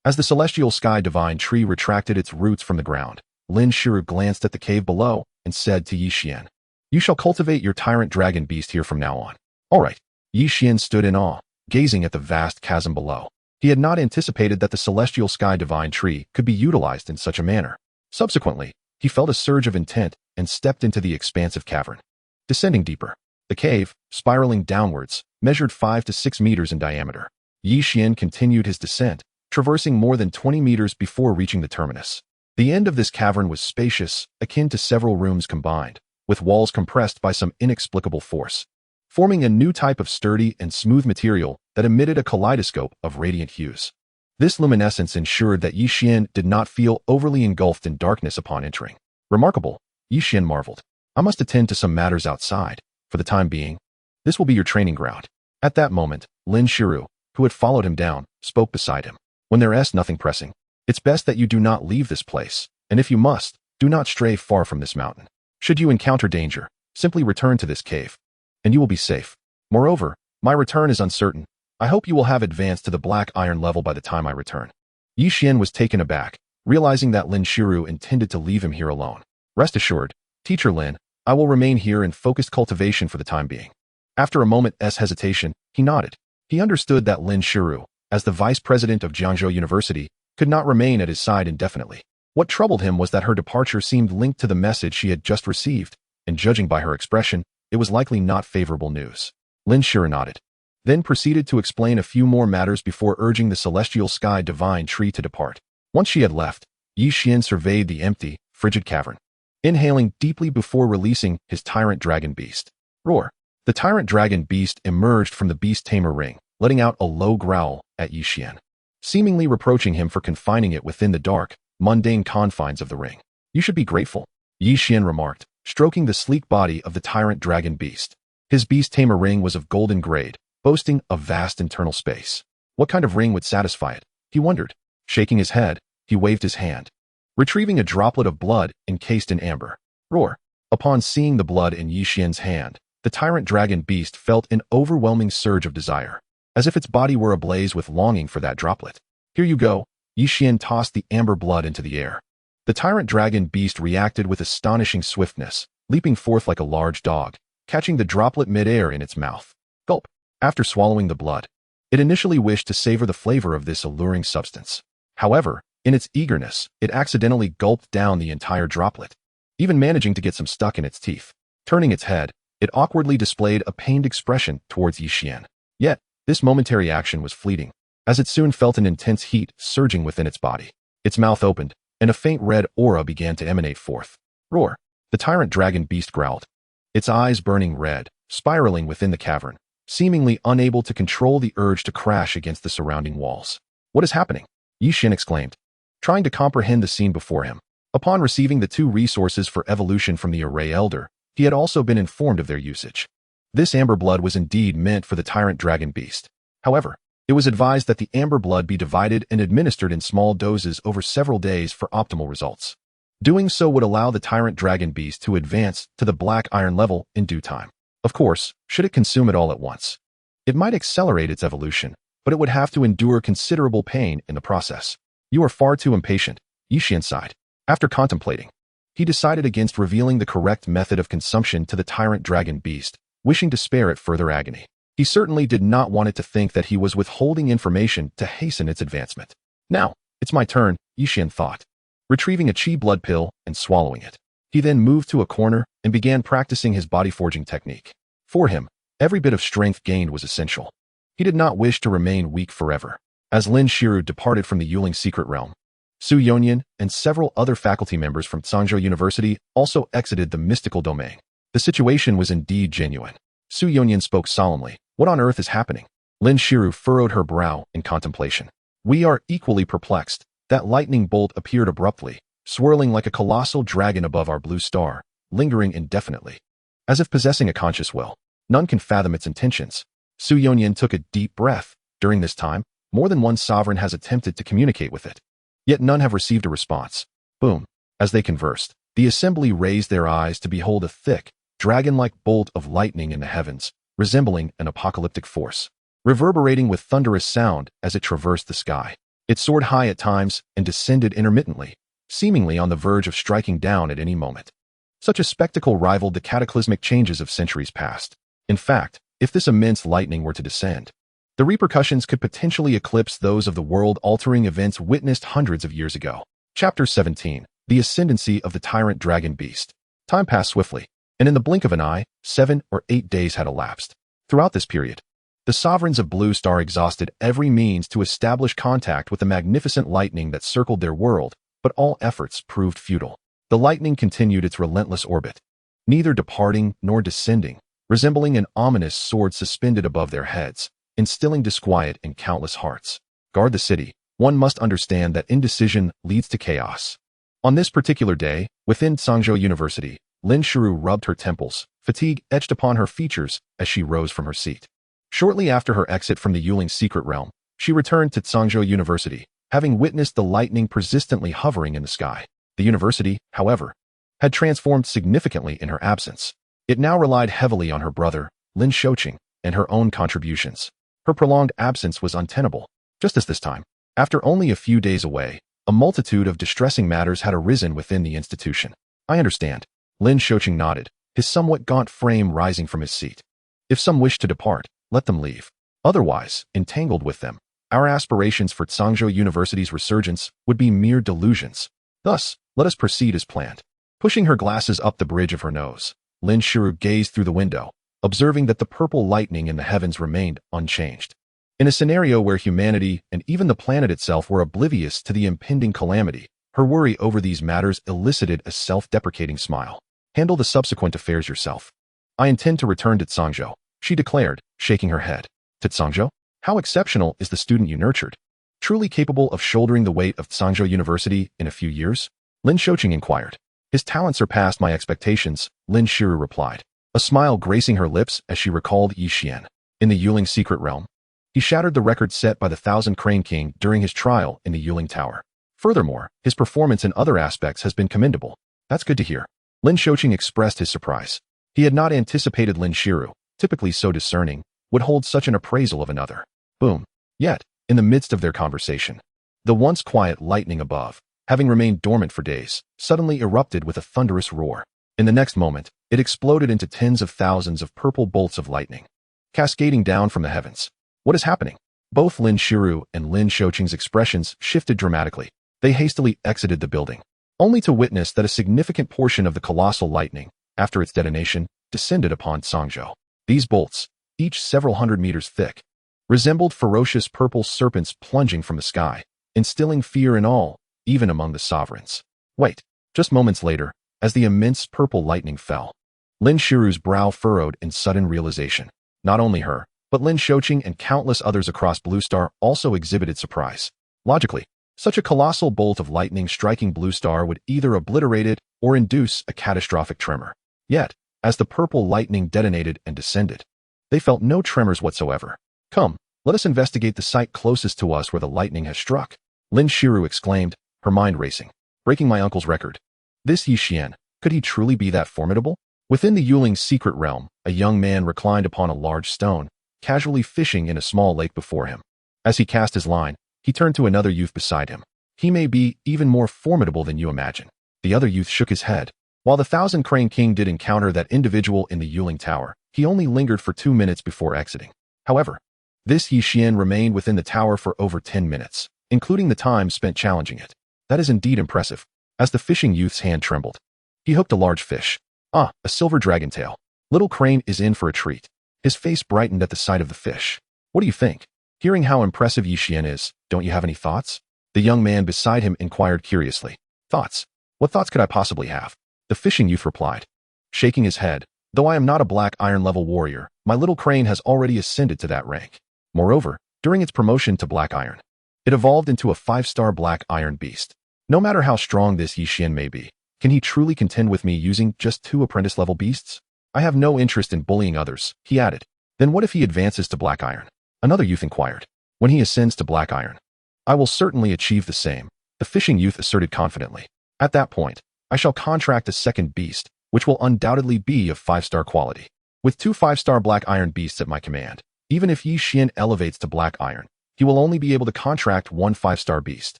as the celestial sky divine tree retracted its roots from the ground, Lin Shiru glanced at the cave below and said to Yi Xian, "You shall cultivate your tyrant dragon beast here from now on." All right. Yi Xian stood in awe, gazing at the vast chasm below. He had not anticipated that the celestial sky divine tree could be utilized in such a manner. Subsequently, he felt a surge of intent and stepped into the expansive cavern. Descending deeper, the cave, spiraling downwards, measured 5 to 6 meters in diameter. Yi Xian continued his descent, traversing more than 20 meters before reaching the terminus. The end of this cavern was spacious, akin to several rooms combined, with walls compressed by some inexplicable force, forming a new type of sturdy and smooth material that emitted a kaleidoscope of radiant hues. This luminescence ensured that Yi Xian did not feel overly engulfed in darkness upon entering. Remarkable, Yi Xian marveled. I must attend to some matters outside. For the time being, this will be your training ground. At that moment, Lin Shiru, who had followed him down, spoke beside him. When there is nothing pressing, it's best that you do not leave this place, and if you must, do not stray far from this mountain. Should you encounter danger, simply return to this cave, and you will be safe. Moreover, my return is uncertain. I hope you will have advanced to the black iron level by the time I return. Yi Xian was taken aback, realizing that Lin Shiru intended to leave him here alone. Rest assured, Teacher Lin, I will remain here in focused cultivation for the time being. After a moment's hesitation, he nodded. He understood that Lin Shiru, as the vice president of Jiangzhou University, could not remain at his side indefinitely. What troubled him was that her departure seemed linked to the message she had just received, and judging by her expression, it was likely not favorable news. Lin Shiru nodded, then proceeded to explain a few more matters before urging the celestial sky divine tree to depart. Once she had left, Yi Xian surveyed the empty, frigid cavern, inhaling deeply before releasing his tyrant dragon beast. Roar! The tyrant dragon beast emerged from the beast tamer ring, letting out a low growl at Yi Xian, seemingly reproaching him for confining it within the dark, mundane confines of the ring. You should be grateful, Yi Xian remarked, stroking the sleek body of the tyrant dragon beast. His beast tamer ring was of golden grade, boasting a vast internal space. What kind of ring would satisfy it? He wondered. Shaking his head, he waved his hand, retrieving a droplet of blood encased in amber. Roar! Upon seeing the blood in Yi Xian's hand, the tyrant dragon beast felt an overwhelming surge of desire, as if its body were ablaze with longing for that droplet. Here you go. Yi Xian tossed the amber blood into the air. The tyrant dragon beast reacted with astonishing swiftness, leaping forth like a large dog, catching the droplet mid-air in its mouth. Gulp! After swallowing the blood, it initially wished to savor the flavor of this alluring substance. However, in its eagerness, it accidentally gulped down the entire droplet, even managing to get some stuck in its teeth. Turning its head, it awkwardly displayed a pained expression towards Yi Xian. Yet, this momentary action was fleeting, as it soon felt an intense heat surging within its body. Its mouth opened, and a faint red aura began to emanate forth. Roar! The tyrant dragon beast growled, its eyes burning red, spiraling within the cavern, seemingly unable to control the urge to crash against the surrounding walls. What is happening? Yi Xian exclaimed, trying to comprehend the scene before him. Upon receiving the 2 resources for evolution from the Array Elder, he had also been informed of their usage. This amber blood was indeed meant for the tyrant dragon beast. However, it was advised that the amber blood be divided and administered in small doses over several days for optimal results. Doing so would allow the tyrant dragon beast to advance to the black iron level in due time. Of course, should it consume it all at once, it might accelerate its evolution, but it would have to endure considerable pain in the process. You are far too impatient, Yi Xian sighed. After contemplating, he decided against revealing the correct method of consumption to the tyrant dragon beast, wishing to spare it further agony. He certainly did not want it to think that he was withholding information to hasten its advancement. Now, it's my turn, Yi Xian thought, retrieving a chi blood pill and swallowing it. He then moved to a corner and began practicing his body forging technique. For him, every bit of strength gained was essential. He did not wish to remain weak forever. As Lin Shiru departed from the Yuling secret realm, Su Yonyan and several other faculty members from Zhangzhou University also exited the mystical domain. The situation was indeed genuine. Su Yonyan spoke solemnly. What on earth is happening? Lin Shiru furrowed her brow in contemplation. We are equally perplexed. That lightning bolt appeared abruptly, swirling like a colossal dragon above our blue star, lingering indefinitely, as if possessing a conscious will. None can fathom its intentions. Su Yonyan took a deep breath. During this time, more than one sovereign has attempted to communicate with it, yet none have received a response. Boom. As they conversed, the assembly raised their eyes to behold a thick, dragon-like bolt of lightning in the heavens, resembling an apocalyptic force, reverberating with thunderous sound as it traversed the sky. It soared high at times and descended intermittently, seemingly on the verge of striking down at any moment. Such a spectacle rivaled the cataclysmic changes of centuries past. In fact, if this immense lightning were to descend, the repercussions could potentially eclipse those of the world-altering events witnessed hundreds of years ago. Chapter 17. The Ascendancy of the Tyrant Dragon Beast. Time passed swiftly, and in the blink of an eye, 7 or 8 days had elapsed. Throughout this period, the sovereigns of Blue Star exhausted every means to establish contact with the magnificent lightning that circled their world, but all efforts proved futile. The lightning continued its relentless orbit, neither departing nor descending, resembling an ominous sword suspended above their heads, instilling disquiet in countless hearts. Guard the city. One must understand that indecision leads to chaos. On this particular day, within Zhangzhou University, Lin Shiru rubbed her temples, fatigue etched upon her features as she rose from her seat. Shortly after her exit from the Yuling secret realm, she returned to Zhangzhou University, having witnessed the lightning persistently hovering in the sky. The university, however, had transformed significantly in her absence. It now relied heavily on her brother, Lin Shoqing, and her own contributions. Her prolonged absence was untenable. Just as this time, after only a few days away, a multitude of distressing matters had arisen within the institution. I understand. Lin Shoqing nodded, his somewhat gaunt frame rising from his seat. If some wish to depart, let them leave. Otherwise, entangled with them, our aspirations for Zhangzhou University's resurgence would be mere delusions. Thus, let us proceed as planned. Pushing her glasses up the bridge of her nose, Lin Shiru gazed through the window, observing that the purple lightning in the heavens remained unchanged. In a scenario where humanity and even the planet itself were oblivious to the impending calamity, her worry over these matters elicited a self-deprecating smile. Handle the subsequent affairs yourself. I intend to return to Tsangzhou, she declared, shaking her head. To Tsangzhou? How exceptional is the student you nurtured? Truly capable of shouldering the weight of Tsangzhou University in a few years? Lin Xiaoqing inquired. His talent surpassed my expectations, Lin Shiru replied, a smile gracing her lips as she recalled Yi Xian. In the Yuling secret realm, he shattered the record set by the Thousand Crane King during his trial in the Yuling Tower. Furthermore, his performance in other aspects has been commendable. That's good to hear. Lin Xiaoqing expressed his surprise. He had not anticipated Lin Shiru, typically so discerning, would hold such an appraisal of another. Boom. Yet, in the midst of their conversation, the once quiet lightning above, having remained dormant for days, suddenly erupted with a thunderous roar. In the next moment, it exploded into tens of thousands of purple bolts of lightning, cascading down from the heavens. What is happening? Both Lin Shiru and Lin Xiaoqing's expressions shifted dramatically. They hastily exited the building, only to witness that a significant portion of the colossal lightning, after its detonation, descended upon Tsangzhou. These bolts, each several hundred meters thick, resembled ferocious purple serpents plunging from the sky, instilling fear and awe, even among the sovereigns. Wait, just moments later, as the immense purple lightning fell, Lin Shiru's brow furrowed in sudden realization. Not only her, but Lin Xiaoqing and countless others across Blue Star also exhibited surprise. Logically, such a colossal bolt of lightning striking Blue Star would either obliterate it or induce a catastrophic tremor. Yet, as the purple lightning detonated and descended, they felt no tremors whatsoever. Come, let us investigate the site closest to us where the lightning has struck, Lin Shiru exclaimed, her mind racing. Breaking my uncle's record. This Yi Xian, could he truly be that formidable? Within the Yuling secret realm, a young man reclined upon a large stone, casually fishing in a small lake before him. As he cast his line, he turned to another youth beside him. He may be even more formidable than you imagine. The other youth shook his head. While the Thousand Crane King did encounter that individual in the Yuling Tower, he only lingered for 2 minutes before exiting. However, this Yi Xian remained within the tower for over 10 minutes, including the time spent challenging it. That is indeed impressive. As the fishing youth's hand trembled, he hooked a large fish. Ah, a silver dragon tail. Little Crane is in for a treat. His face brightened at the sight of the fish. What do you think? Hearing how impressive Yi Xian is, don't you have any thoughts? The young man beside him inquired curiously. Thoughts? What thoughts could I possibly have? The fishing youth replied, shaking his head. Though I am not a black iron level warrior, my little crane has already ascended to that rank. Moreover, during its promotion to black iron, it evolved into a 5-star black iron beast. No matter how strong this Yi Xian may be, can he truly contend with me using just 2 apprentice-level beasts? I have no interest in bullying others, he added. Then what if he advances to black iron? Another youth inquired. When he ascends to black iron, I will certainly achieve the same, the fishing youth asserted confidently. At that point, I shall contract a second beast, which will undoubtedly be of 5-star quality. With 2 5-star black iron beasts at my command, even if Yi Xian elevates to black iron, he will only be able to contract 1 5-star beast.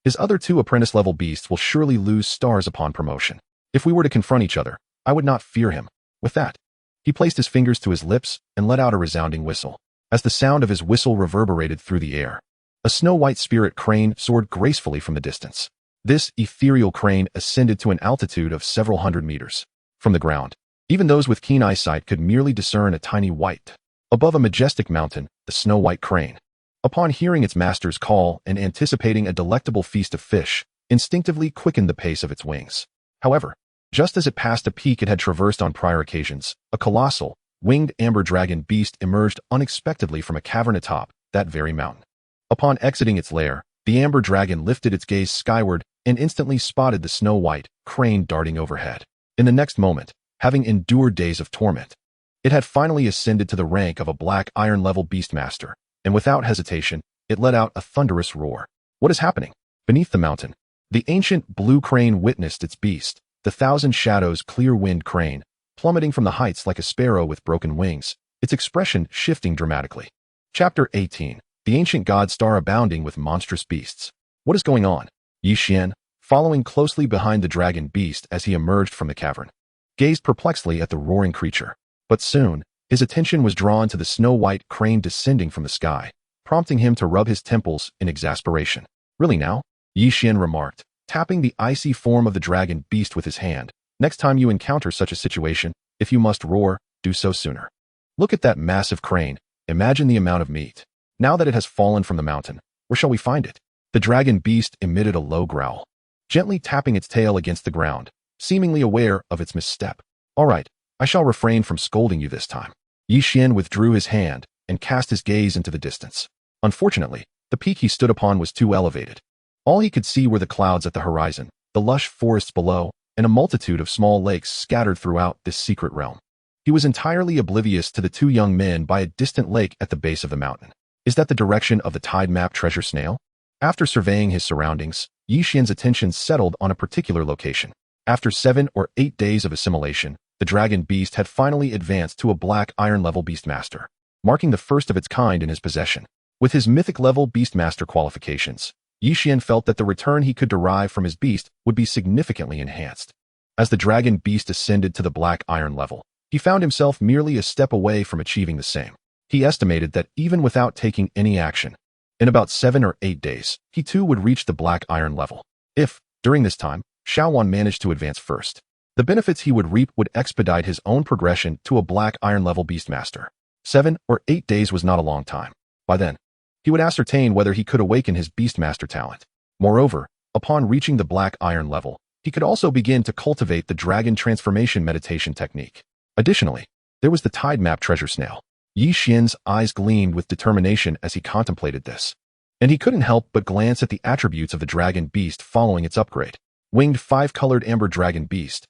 His other 2 apprentice-level beasts will surely lose stars upon promotion. If we were to confront each other, I would not fear him. With that, he placed his fingers to his lips and let out a resounding whistle. As the sound of his whistle reverberated through the air, a snow-white spirit crane soared gracefully from the distance. This ethereal crane ascended to an altitude of several hundred meters from the ground. Even those with keen eyesight could merely discern a tiny white. Above a majestic mountain, the snow-white crane, upon hearing its master's call and anticipating a delectable feast of fish, instinctively quickened the pace of its wings. However, just as it passed a peak it had traversed on prior occasions, a colossal, winged amber dragon beast emerged unexpectedly from a cavern atop that very mountain. Upon exiting its lair, the amber dragon lifted its gaze skyward and instantly spotted the snow-white crane darting overhead. In the next moment, having endured days of torment, it had finally ascended to the rank of a black iron-level beastmaster, and without hesitation, it let out a thunderous roar. What is happening? Beneath the mountain, the ancient blue crane witnessed its beast, the Thousand Shadows clear-wind crane, plummeting from the heights like a sparrow with broken wings, its expression shifting dramatically. Chapter 18. The Ancient God Star abounding with monstrous beasts. What is going on? Yi Xian, following closely behind the dragon beast as he emerged from the cavern, gazed perplexedly at the roaring creature. But soon, his attention was drawn to the snow-white crane descending from the sky, prompting him to rub his temples in exasperation. Really now? Yi Xian remarked, tapping the icy form of the dragon beast with his hand. Next time you encounter such a situation, If you must roar, do so sooner. Look at that massive crane. Imagine the amount of meat. Now that it has fallen from the mountain, where shall we find it? The dragon beast emitted a low growl, gently tapping its tail against the ground, seemingly aware of its misstep. All right, I shall refrain from scolding you this time. Yi Xian withdrew his hand and cast his gaze into the distance. Unfortunately, the peak he stood upon was too elevated. All he could see were the clouds at the horizon, the lush forests below, and a multitude of small lakes scattered throughout this secret realm. He was entirely oblivious to the two young men by a distant lake at the base of the mountain. Is that the direction of the tide map treasure snail? After surveying his surroundings, Yi Xian's attention settled on a particular location. After 7 or 8 days of assimilation, the dragon beast had finally advanced to a black iron level beastmaster, marking the first of its kind in his possession. With his mythic level beastmaster qualifications, Yi Xian felt that the return he could derive from his beast would be significantly enhanced. As the dragon beast ascended to the black iron level, he found himself merely a step away from achieving the same. He estimated that even without taking any action, in about 7 or 8 days, he too would reach the black iron level. If, during this time, Xuan managed to advance first, the benefits he would reap would expedite his own progression to a black iron level beastmaster. 7 or 8 days was not a long time. By then, he would ascertain whether he could awaken his beastmaster talent. Moreover, upon reaching the black iron level, he could also begin to cultivate the dragon transformation meditation technique. Additionally, there was the tide map treasure snail. Yi Xian's eyes gleamed with determination as he contemplated this, and he couldn't help but glance at the attributes of the dragon beast following its upgrade. Winged 5-colored amber dragon beast,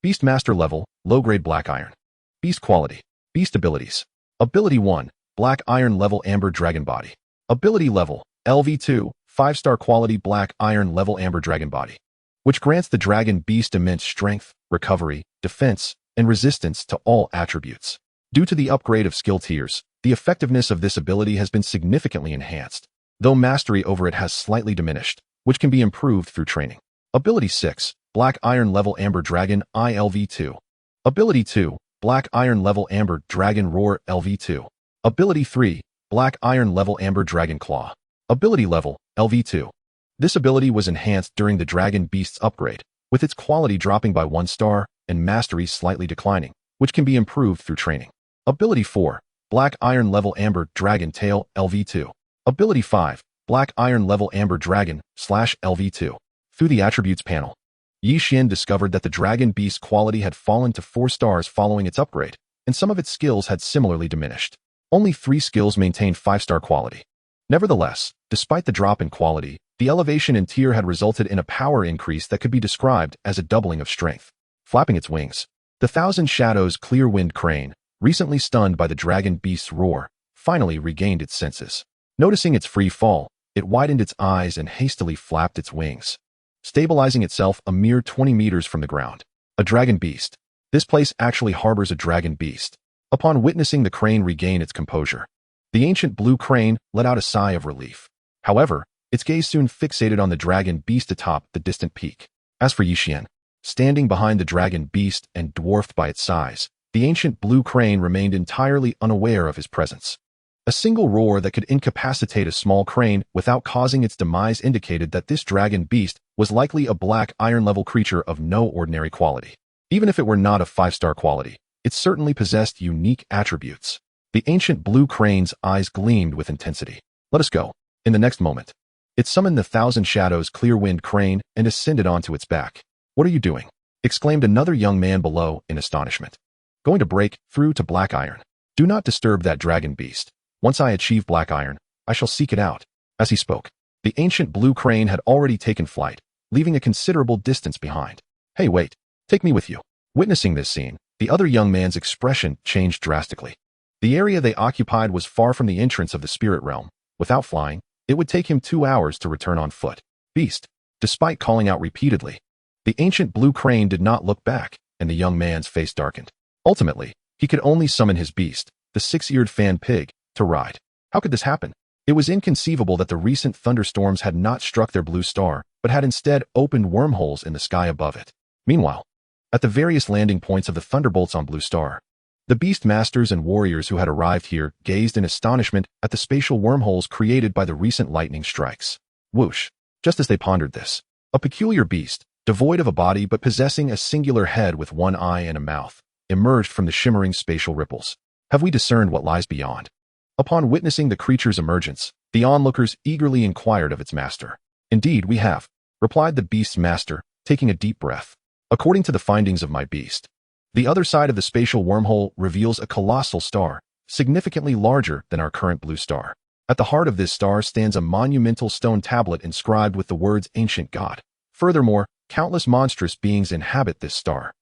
Beastmaster level, low-grade black iron. Beast quality, beast abilities. Ability 1, black iron level amber dragon body. Ability level, LV2, 5-star quality black iron level amber dragon body, which grants the dragon beast immense strength, recovery, defense, and resistance to all attributes. Due to the upgrade of skill tiers, the effectiveness of this ability has been significantly enhanced, though mastery over it has slightly diminished, which can be improved through training. Ability 6, Black Iron Level Amber Dragon ILV2. Ability 2, Black Iron Level Amber Dragon Roar LV2. Ability 3, Black Iron Level Amber Dragon Claw. Ability level, LV2. This ability was enhanced during the Dragon Beast's upgrade, with its quality dropping by 1 star and mastery slightly declining, which can be improved through training. Ability 4, Black Iron Level Amber Dragon Tail LV2. Ability 5, Black Iron Level Amber Dragon /LV2. Through the Attributes panel, Yi Xian discovered that the Dragon Beast's quality had fallen to 4 stars following its upgrade, and some of its skills had similarly diminished. Only 3 skills maintained 5-star quality. Nevertheless, despite the drop in quality, the elevation in tier had resulted in a power increase that could be described as a doubling of strength. Flapping its wings, the Thousand Shadows clear-winged crane, recently stunned by the dragon beast's roar, finally regained its senses. Noticing its free fall, it widened its eyes and hastily flapped its wings, stabilizing itself a mere 20 meters from the ground. A dragon beast. This place actually harbors a dragon beast. Upon witnessing the crane regain its composure, the ancient blue crane let out a sigh of relief. However, its gaze soon fixated on the dragon beast atop the distant peak. As for Yi Xian, standing behind the dragon beast and dwarfed by its size, the ancient blue crane remained entirely unaware of his presence. A single roar that could incapacitate a small crane without causing its demise indicated that this dragon beast was likely a black iron-level creature of no ordinary quality. Even if it were not of 5-star quality, it certainly possessed unique attributes. The ancient blue crane's eyes gleamed with intensity. Let us go. In the next moment, it summoned the Thousand Shadows clear-winged crane and ascended onto its back. What are you doing? Exclaimed another young man below in astonishment. Going to break through to black iron. Do not disturb that dragon beast. Once I achieve black iron, I shall seek it out. As he spoke, the ancient blue crane had already taken flight, leaving a considerable distance behind. Hey, wait. Take me with you. Witnessing this scene, the other young man's expression changed drastically. The area they occupied was far from the entrance of the spirit realm. Without flying, it would take him 2 hours to return on foot. Beast. Despite calling out repeatedly, the ancient blue crane did not look back, and the young man's face darkened. Ultimately, he could only summon his beast, the 6-eared fan pig, to ride. How could this happen? It was inconceivable that the recent thunderstorms had not struck their blue star, but had instead opened wormholes in the sky above it. Meanwhile, at the various landing points of the thunderbolts on Blue Star, the beast masters and warriors who had arrived here gazed in astonishment at the spatial wormholes created by the recent lightning strikes. Whoosh! Just as they pondered this, a peculiar beast, devoid of a body but possessing a singular head with 1 eye and a mouth, emerged from the shimmering spatial ripples. Have we discerned what lies beyond? Upon witnessing the creature's emergence, the onlookers eagerly inquired of its master. Indeed, we have, replied the beast's master, taking a deep breath. According to the findings of my beast, the other side of the spatial wormhole reveals a colossal star, significantly larger than our current blue star. At the heart of this star stands a monumental stone tablet inscribed with the words Ancient God. Furthermore, countless monstrous beings inhabit this star.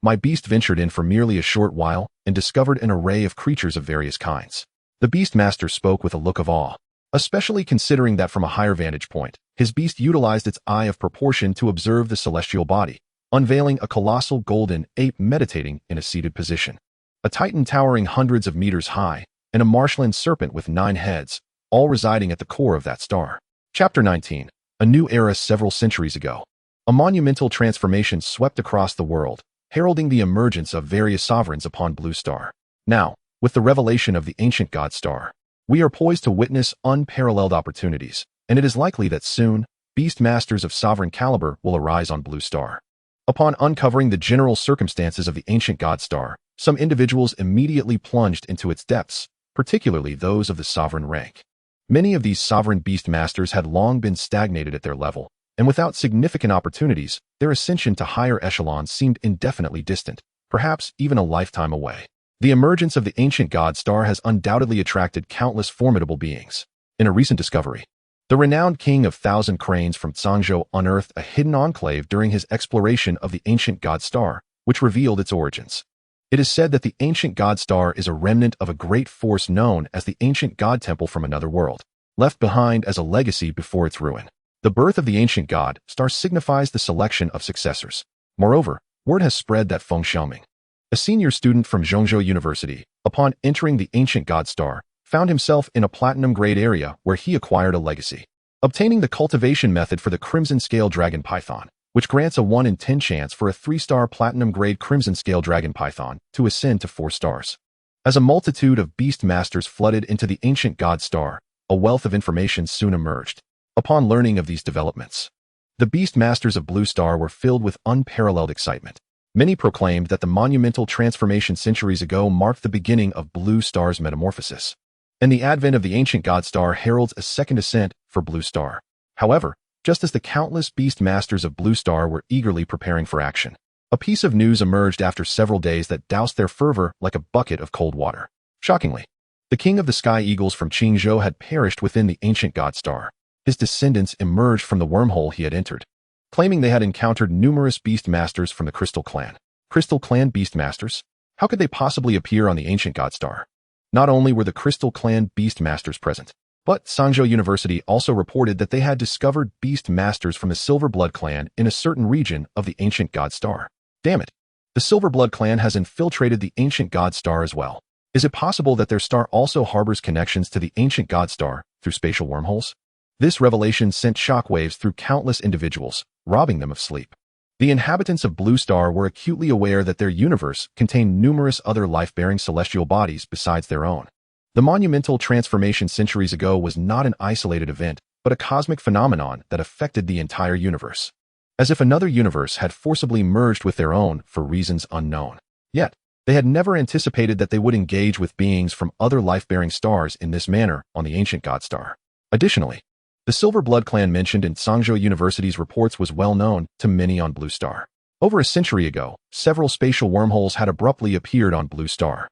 My beast ventured in for merely a short while and discovered an array of creatures of various kinds. The beast master spoke with a look of awe, especially considering that from a higher vantage point, his beast utilized its eye of proportion to observe the celestial body, unveiling a colossal golden ape meditating in a seated position. A titan towering hundreds of meters high, and a marshland serpent with 9 heads, all residing at the core of that star. Chapter 19. A new era several centuries ago. A monumental transformation swept across the world, heralding the emergence of various sovereigns upon Blue Star. Now, with the revelation of the ancient god star, we are poised to witness unparalleled opportunities, and it is likely that soon, beast masters of sovereign caliber will arise on Blue Star. Upon uncovering the general circumstances of the ancient god star, some individuals immediately plunged into its depths, particularly those of the sovereign rank. Many of these sovereign beast masters had long been stagnated at their level, and without significant opportunities, their ascension to higher echelons seemed indefinitely distant, perhaps even a lifetime away. The emergence of the ancient god star has undoubtedly attracted countless formidable beings. In a recent discovery, the renowned king of Thousand Cranes from Zhangzhou unearthed a hidden enclave during his exploration of the ancient god star, which revealed its origins. It is said that the ancient god star is a remnant of a great force known as the ancient god temple from another world, left behind as a legacy before its ruin. The birth of the ancient god star signifies the selection of successors. Moreover, word has spread that Feng Xiaoming, a senior student from Zhongzhou University, upon entering the ancient god star, found himself in a platinum-grade area where he acquired a legacy, obtaining the cultivation method for the Crimson Scale Dragon Python, which grants a 1 in 10 chance for a 3-star platinum-grade Crimson Scale Dragon Python to ascend to 4 stars. As a multitude of beast masters flooded into the ancient god star, a wealth of information soon emerged. Upon learning of these developments, the beast masters of Blue Star were filled with unparalleled excitement. Many proclaimed that the monumental transformation centuries ago marked the beginning of Blue Star's metamorphosis, and the advent of the ancient god star heralds a second ascent for Blue Star. However, just as the countless beast masters of Blue Star were eagerly preparing for action, a piece of news emerged after several days that doused their fervor like a bucket of cold water. Shockingly, the king of the Sky Eagles from Qingzhou had perished within the ancient god star. His descendants emerged from the wormhole he had entered, claiming they had encountered numerous beast masters from the Crystal Clan. Crystal Clan beast masters? How could they possibly appear on the ancient god star? Not only were the Crystal Clan beast masters present, but Zhangzhou University also reported that they had discovered beast masters from the Silver Blood clan in a certain region of the ancient god star. Damn it! The Silver Blood clan has infiltrated the ancient god star as well. Is it possible that their star also harbors connections to the ancient god star through spatial wormholes? This revelation sent shockwaves through countless individuals, robbing them of sleep. The inhabitants of Blue Star were acutely aware that their universe contained numerous other life-bearing celestial bodies besides their own. The monumental transformation centuries ago was not an isolated event, but a cosmic phenomenon that affected the entire universe, as if another universe had forcibly merged with their own for reasons unknown. Yet, they had never anticipated that they would engage with beings from other life-bearing stars in this manner on the ancient god star. Additionally, the Silver Blood clan mentioned in Zhangzhou University's reports was well known to many on Blue Star. Over a century ago, several spatial wormholes had abruptly appeared on Blue Star,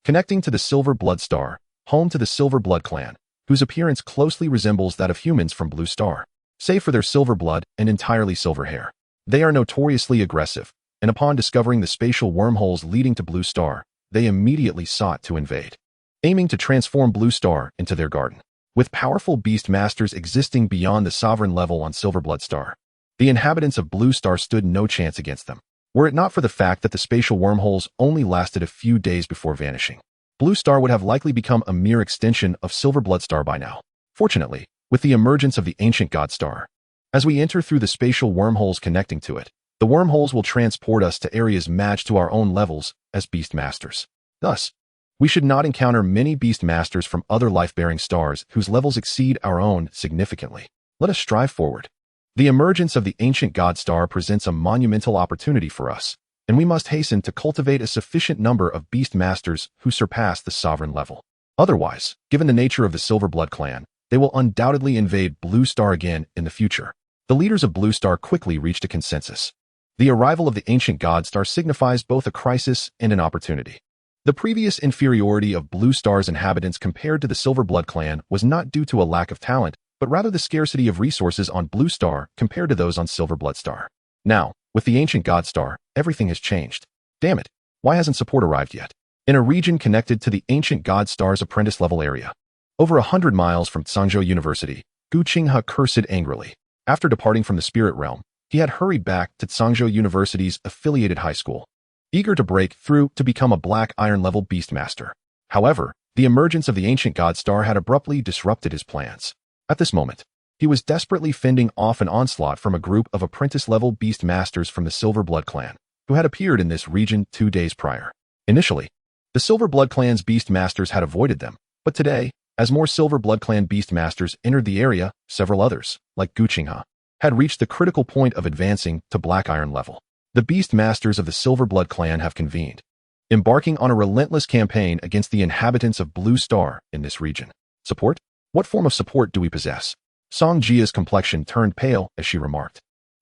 connecting to the Silver Blood star, home to the Silver Blood clan, whose appearance closely resembles that of humans from Blue Star, save for their silver blood and entirely silver hair. They are notoriously aggressive, and upon discovering the spatial wormholes leading to Blue Star, they immediately sought to invade, aiming to transform Blue Star into their garden. With powerful beast masters existing beyond the sovereign level on Silver Blood Star, the inhabitants of Blue Star stood no chance against them. Were it not for the fact that the spatial wormholes only lasted a few days before vanishing, Blue Star would have likely become a mere extension of Silver Blood Star by now. Fortunately, with the emergence of the ancient god star, as we enter through the spatial wormholes connecting to it, the wormholes will transport us to areas matched to our own levels as beast masters. Thus, we should not encounter many beast masters from other life-bearing stars whose levels exceed our own significantly. Let us strive forward. The emergence of the ancient god star presents a monumental opportunity for us, and we must hasten to cultivate a sufficient number of beast masters who surpass the sovereign level. Otherwise, given the nature of the Silver Blood clan, they will undoubtedly invade Blue Star again in the future. The leaders of Blue Star quickly reached a consensus. The arrival of the ancient God Star signifies both a crisis and an opportunity. The previous inferiority of Blue Star's inhabitants compared to the Silver Blood clan was not due to a lack of talent, but rather the scarcity of resources on Blue Star compared to those on Silver Blood Star. Now, with the ancient God Star, everything has changed. Damn it, why hasn't support arrived yet? In a region connected to the ancient God Star's apprentice level area, over 100 miles from Tsangzhou University, Gu Qinghe cursed angrily. After departing from the spirit realm, he had hurried back to Tsangzhou University's affiliated high school, eager to break through to become a Black Iron level Beastmaster. However, the emergence of the ancient God Star had abruptly disrupted his plans. At this moment, he was desperately fending off an onslaught from a group of apprentice-level Beastmasters from the Silver Blood clan, who had appeared in this region 2 days prior. Initially, the Silver Blood clan's Beastmasters had avoided them, but today, as more Silver Blood clan Beastmasters entered the area, several others, like Gu Qinghe, had reached the critical point of advancing to Black Iron level. The Beastmasters of the Silver Blood clan have convened, embarking on a relentless campaign against the inhabitants of Blue Star in this region. Support? What form of support do we possess? Song Jia's complexion turned pale as she remarked.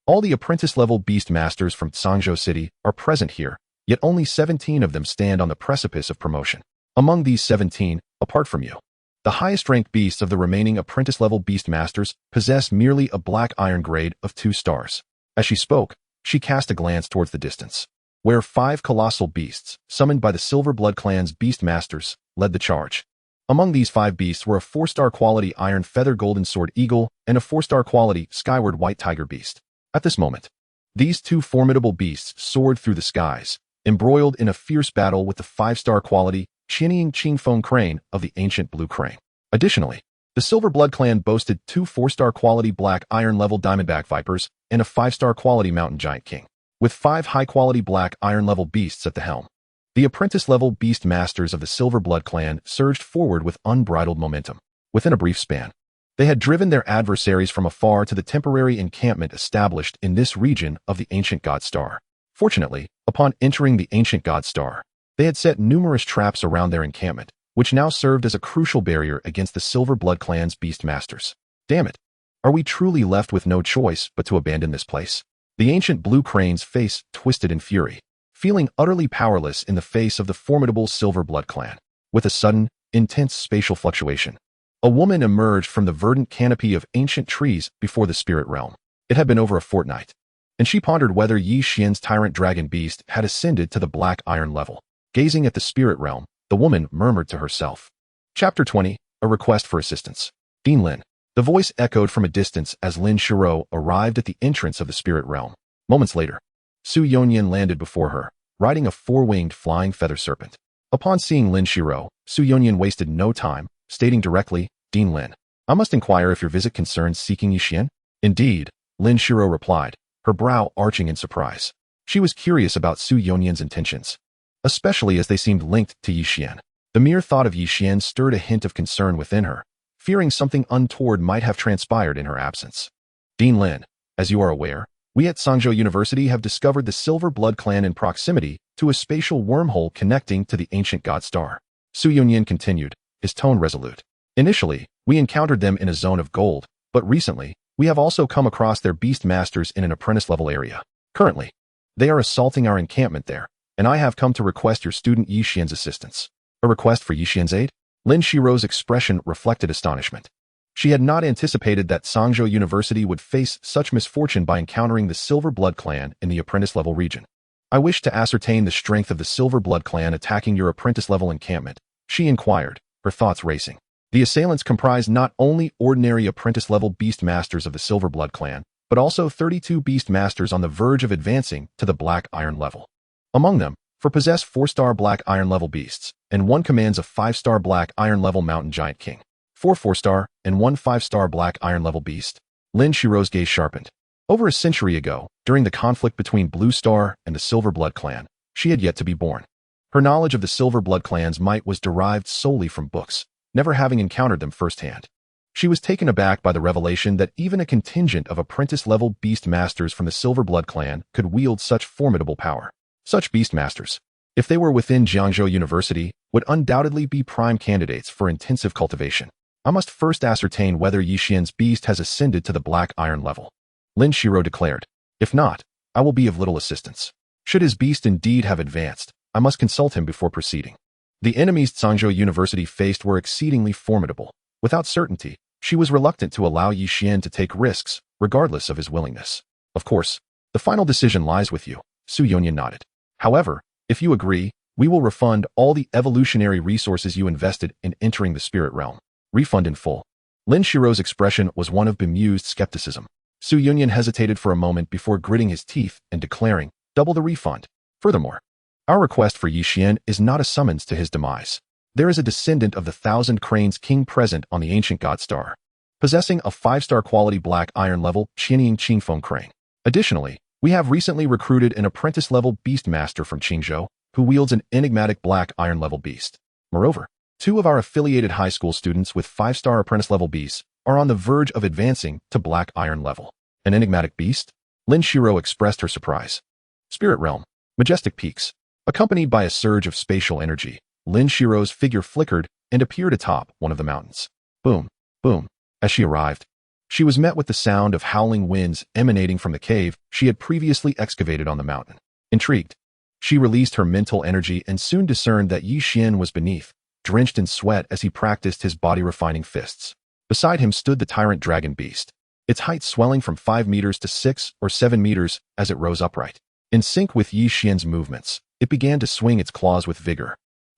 All the apprentice-level Beastmasters from Tsangzhou City are present here, yet only 17 of them stand on the precipice of promotion. Among these 17, apart from you, the highest-ranked beasts of the remaining apprentice-level Beastmasters possess merely a Black Iron grade of 2 stars. As she spoke, she cast a glance towards the distance, where 5 colossal beasts, summoned by the Silver Blood clan's Beastmasters, led the charge. Among these 5 beasts were a 4-star quality Iron Feather Golden Sword Eagle and a 4-star quality Skyward White Tiger Beast. At this moment, these 2 formidable beasts soared through the skies, embroiled in a fierce battle with the 5-star quality Qianying Qingfeng Crane of the ancient Blue Crane. Additionally, the Silver Blood clan boasted 2 4-star quality Black Iron level Diamondback Vipers and a 5-star quality Mountain Giant King, with 5 high-quality Black Iron level beasts at the helm. The apprentice-level Beast Masters of the Silver Blood clan surged forward with unbridled momentum. Within a brief span, they had driven their adversaries from afar to the temporary encampment established in this region of the ancient God Star. Fortunately, upon entering the ancient God Star, they had set numerous traps around their encampment, which now served as a crucial barrier against the Silver Blood clan's Beast Masters. Damn it! Are we truly left with no choice but to abandon this place? The ancient Blue Crane's face twisted in fury, feeling utterly powerless in the face of the formidable Silver Blood clan. With a sudden, intense spatial fluctuation, a woman emerged from the verdant canopy of ancient trees before the spirit realm. It had been over a fortnight, and she pondered whether Yi Xian's tyrant dragon beast had ascended to the Black Iron level. Gazing at the spirit realm, the woman murmured to herself. Chapter 20, A Request for Assistance. Dean Lin. The voice echoed from a distance as Lin Shiro arrived at the entrance of the spirit realm. Moments later, Su Yonyan landed before her, riding a 4-winged flying feather serpent. Upon seeing Lin Shiro, Su Yonyan wasted no time, stating directly, Dean Lin, I must inquire if your visit concerns seeking Yi Xian? Indeed, Lin Shiro replied, her brow arching in surprise. She was curious about Su Yonyan's intentions, especially as they seemed linked to Yi Xian. The mere thought of Yi Xian stirred a hint of concern within her, fearing something untoward might have transpired in her absence. Dean Lin, as you are aware, we at Tsangzhou University have discovered the Silver Blood clan in proximity to a spatial wormhole connecting to the ancient God Star. Su Yonyan continued, his tone resolute. Initially, we encountered them in a zone of gold, but recently, we have also come across their beast masters in an apprentice-level area. Currently, they are assaulting our encampment there, and I have come to request your student Yi Xian's assistance. A request for Yi Xian's aid? Lin Shiro's expression reflected astonishment. She had not anticipated that Tsangzhou University would face such misfortune by encountering the Silver Blood clan in the apprentice-level region. I wish to ascertain the strength of the Silver Blood clan attacking your apprentice-level encampment, she inquired, her thoughts racing. The assailants comprised not only ordinary apprentice-level beast masters of the Silver Blood clan, but also 32 beast masters on the verge of advancing to the Black Iron level. Among them, 4 possess 4-star Black Iron level beasts, and 1 commands a 5-star Black Iron level Mountain Giant King. 4 4-star and 1 5-star Black Iron level beast. Lin Shiro's gaze sharpened. Over a century ago, during the conflict between Blue Star and the Silver Blood clan, she had yet to be born. Her knowledge of the Silver Blood clan's might was derived solely from books, never having encountered them firsthand. She was taken aback by the revelation that even a contingent of apprentice-level beast masters from the Silver Blood clan could wield such formidable power. Such beastmasters, if they were within Jiangzhou University, would undoubtedly be prime candidates for intensive cultivation. I must first ascertain whether Yixian's beast has ascended to the black iron level, Lin Shiro declared. If not, I will be of little assistance. Should his beast indeed have advanced, I must consult him before proceeding. The enemies Jiangzhou University faced were exceedingly formidable. Without certainty, she was reluctant to allow Yixian to take risks, regardless of his willingness. Of course, the final decision lies with you, Su Yunyan nodded. However, if you agree, we will refund all the evolutionary resources you invested in entering the spirit realm. Refund in full. Lin Shiro's expression was one of bemused skepticism. Su Yunyan hesitated for a moment before gritting his teeth and declaring, double the refund. Furthermore, our request for Yixian is not a summons to his demise. There is a descendant of the Thousand Cranes king present on the ancient god star, possessing a 5-star quality black iron level Qianying Qingfeng crane. Additionally, we have recently recruited an apprentice-level beastmaster from Qingzhou, who wields an enigmatic black iron level beast. Moreover, 2 of our affiliated high school students with 5-star apprentice-level beasts are on the verge of advancing to black iron level. An enigmatic beast? Lin Shiro expressed her surprise. Spirit realm, majestic peaks. Accompanied by a surge of spatial energy, Lin Shiro's figure flickered and appeared atop one of the mountains. Boom, boom. As she arrived, she was met with the sound of howling winds emanating from the cave she had previously excavated on the mountain. Intrigued, she released her mental energy and soon discerned that Yixian was beneath, drenched in sweat as he practiced his body-refining fists. Beside him stood the tyrant dragon beast, its height swelling from 5 meters to 6 or 7 meters as it rose upright. In sync with Yixian's movements, it began to swing its claws with vigor.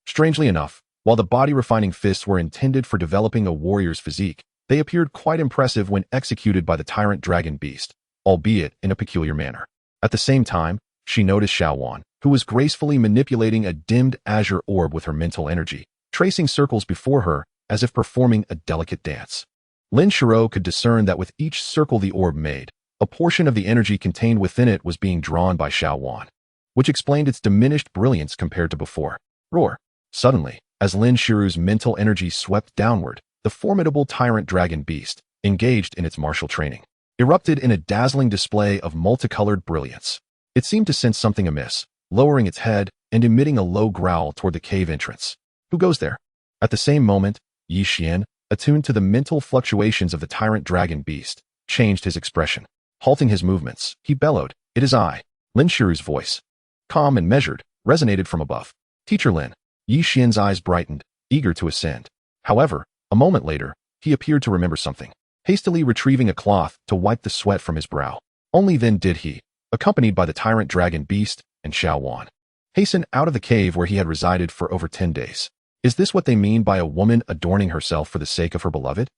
Strangely enough, while the body-refining fists were intended for developing a warrior's physique, they appeared quite impressive when executed by the tyrant dragon beast, albeit in a peculiar manner. At the same time, she noticed Xuan, who was gracefully manipulating a dimmed azure orb with her mental energy, tracing circles before her as if performing a delicate dance. Lin Shiro could discern that with each circle the orb made, a portion of the energy contained within it was being drawn by Xuan, which explained its diminished brilliance compared to before. Roar! Suddenly, as Lin Shiro's mental energy swept downward, the formidable tyrant dragon beast, engaged in its martial training, erupted in a dazzling display of multicolored brilliance. It seemed to sense something amiss, lowering its head and emitting a low growl toward the cave entrance. Who goes there? At the same moment, Yixian, attuned to the mental fluctuations of the tyrant dragon beast, changed his expression. Halting his movements, he bellowed, "It is I." Lin Shiru's voice, calm and measured, resonated from above. "Teacher Lin." Yixian's eyes brightened, eager to ascend. However, a moment later, he appeared to remember something, hastily retrieving a cloth to wipe the sweat from his brow. Only then did he, accompanied by the tyrant dragon beast and Xuan, hasten out of the cave where he had resided for over 10 days. Is this what they mean by a woman adorning herself for the sake of her beloved?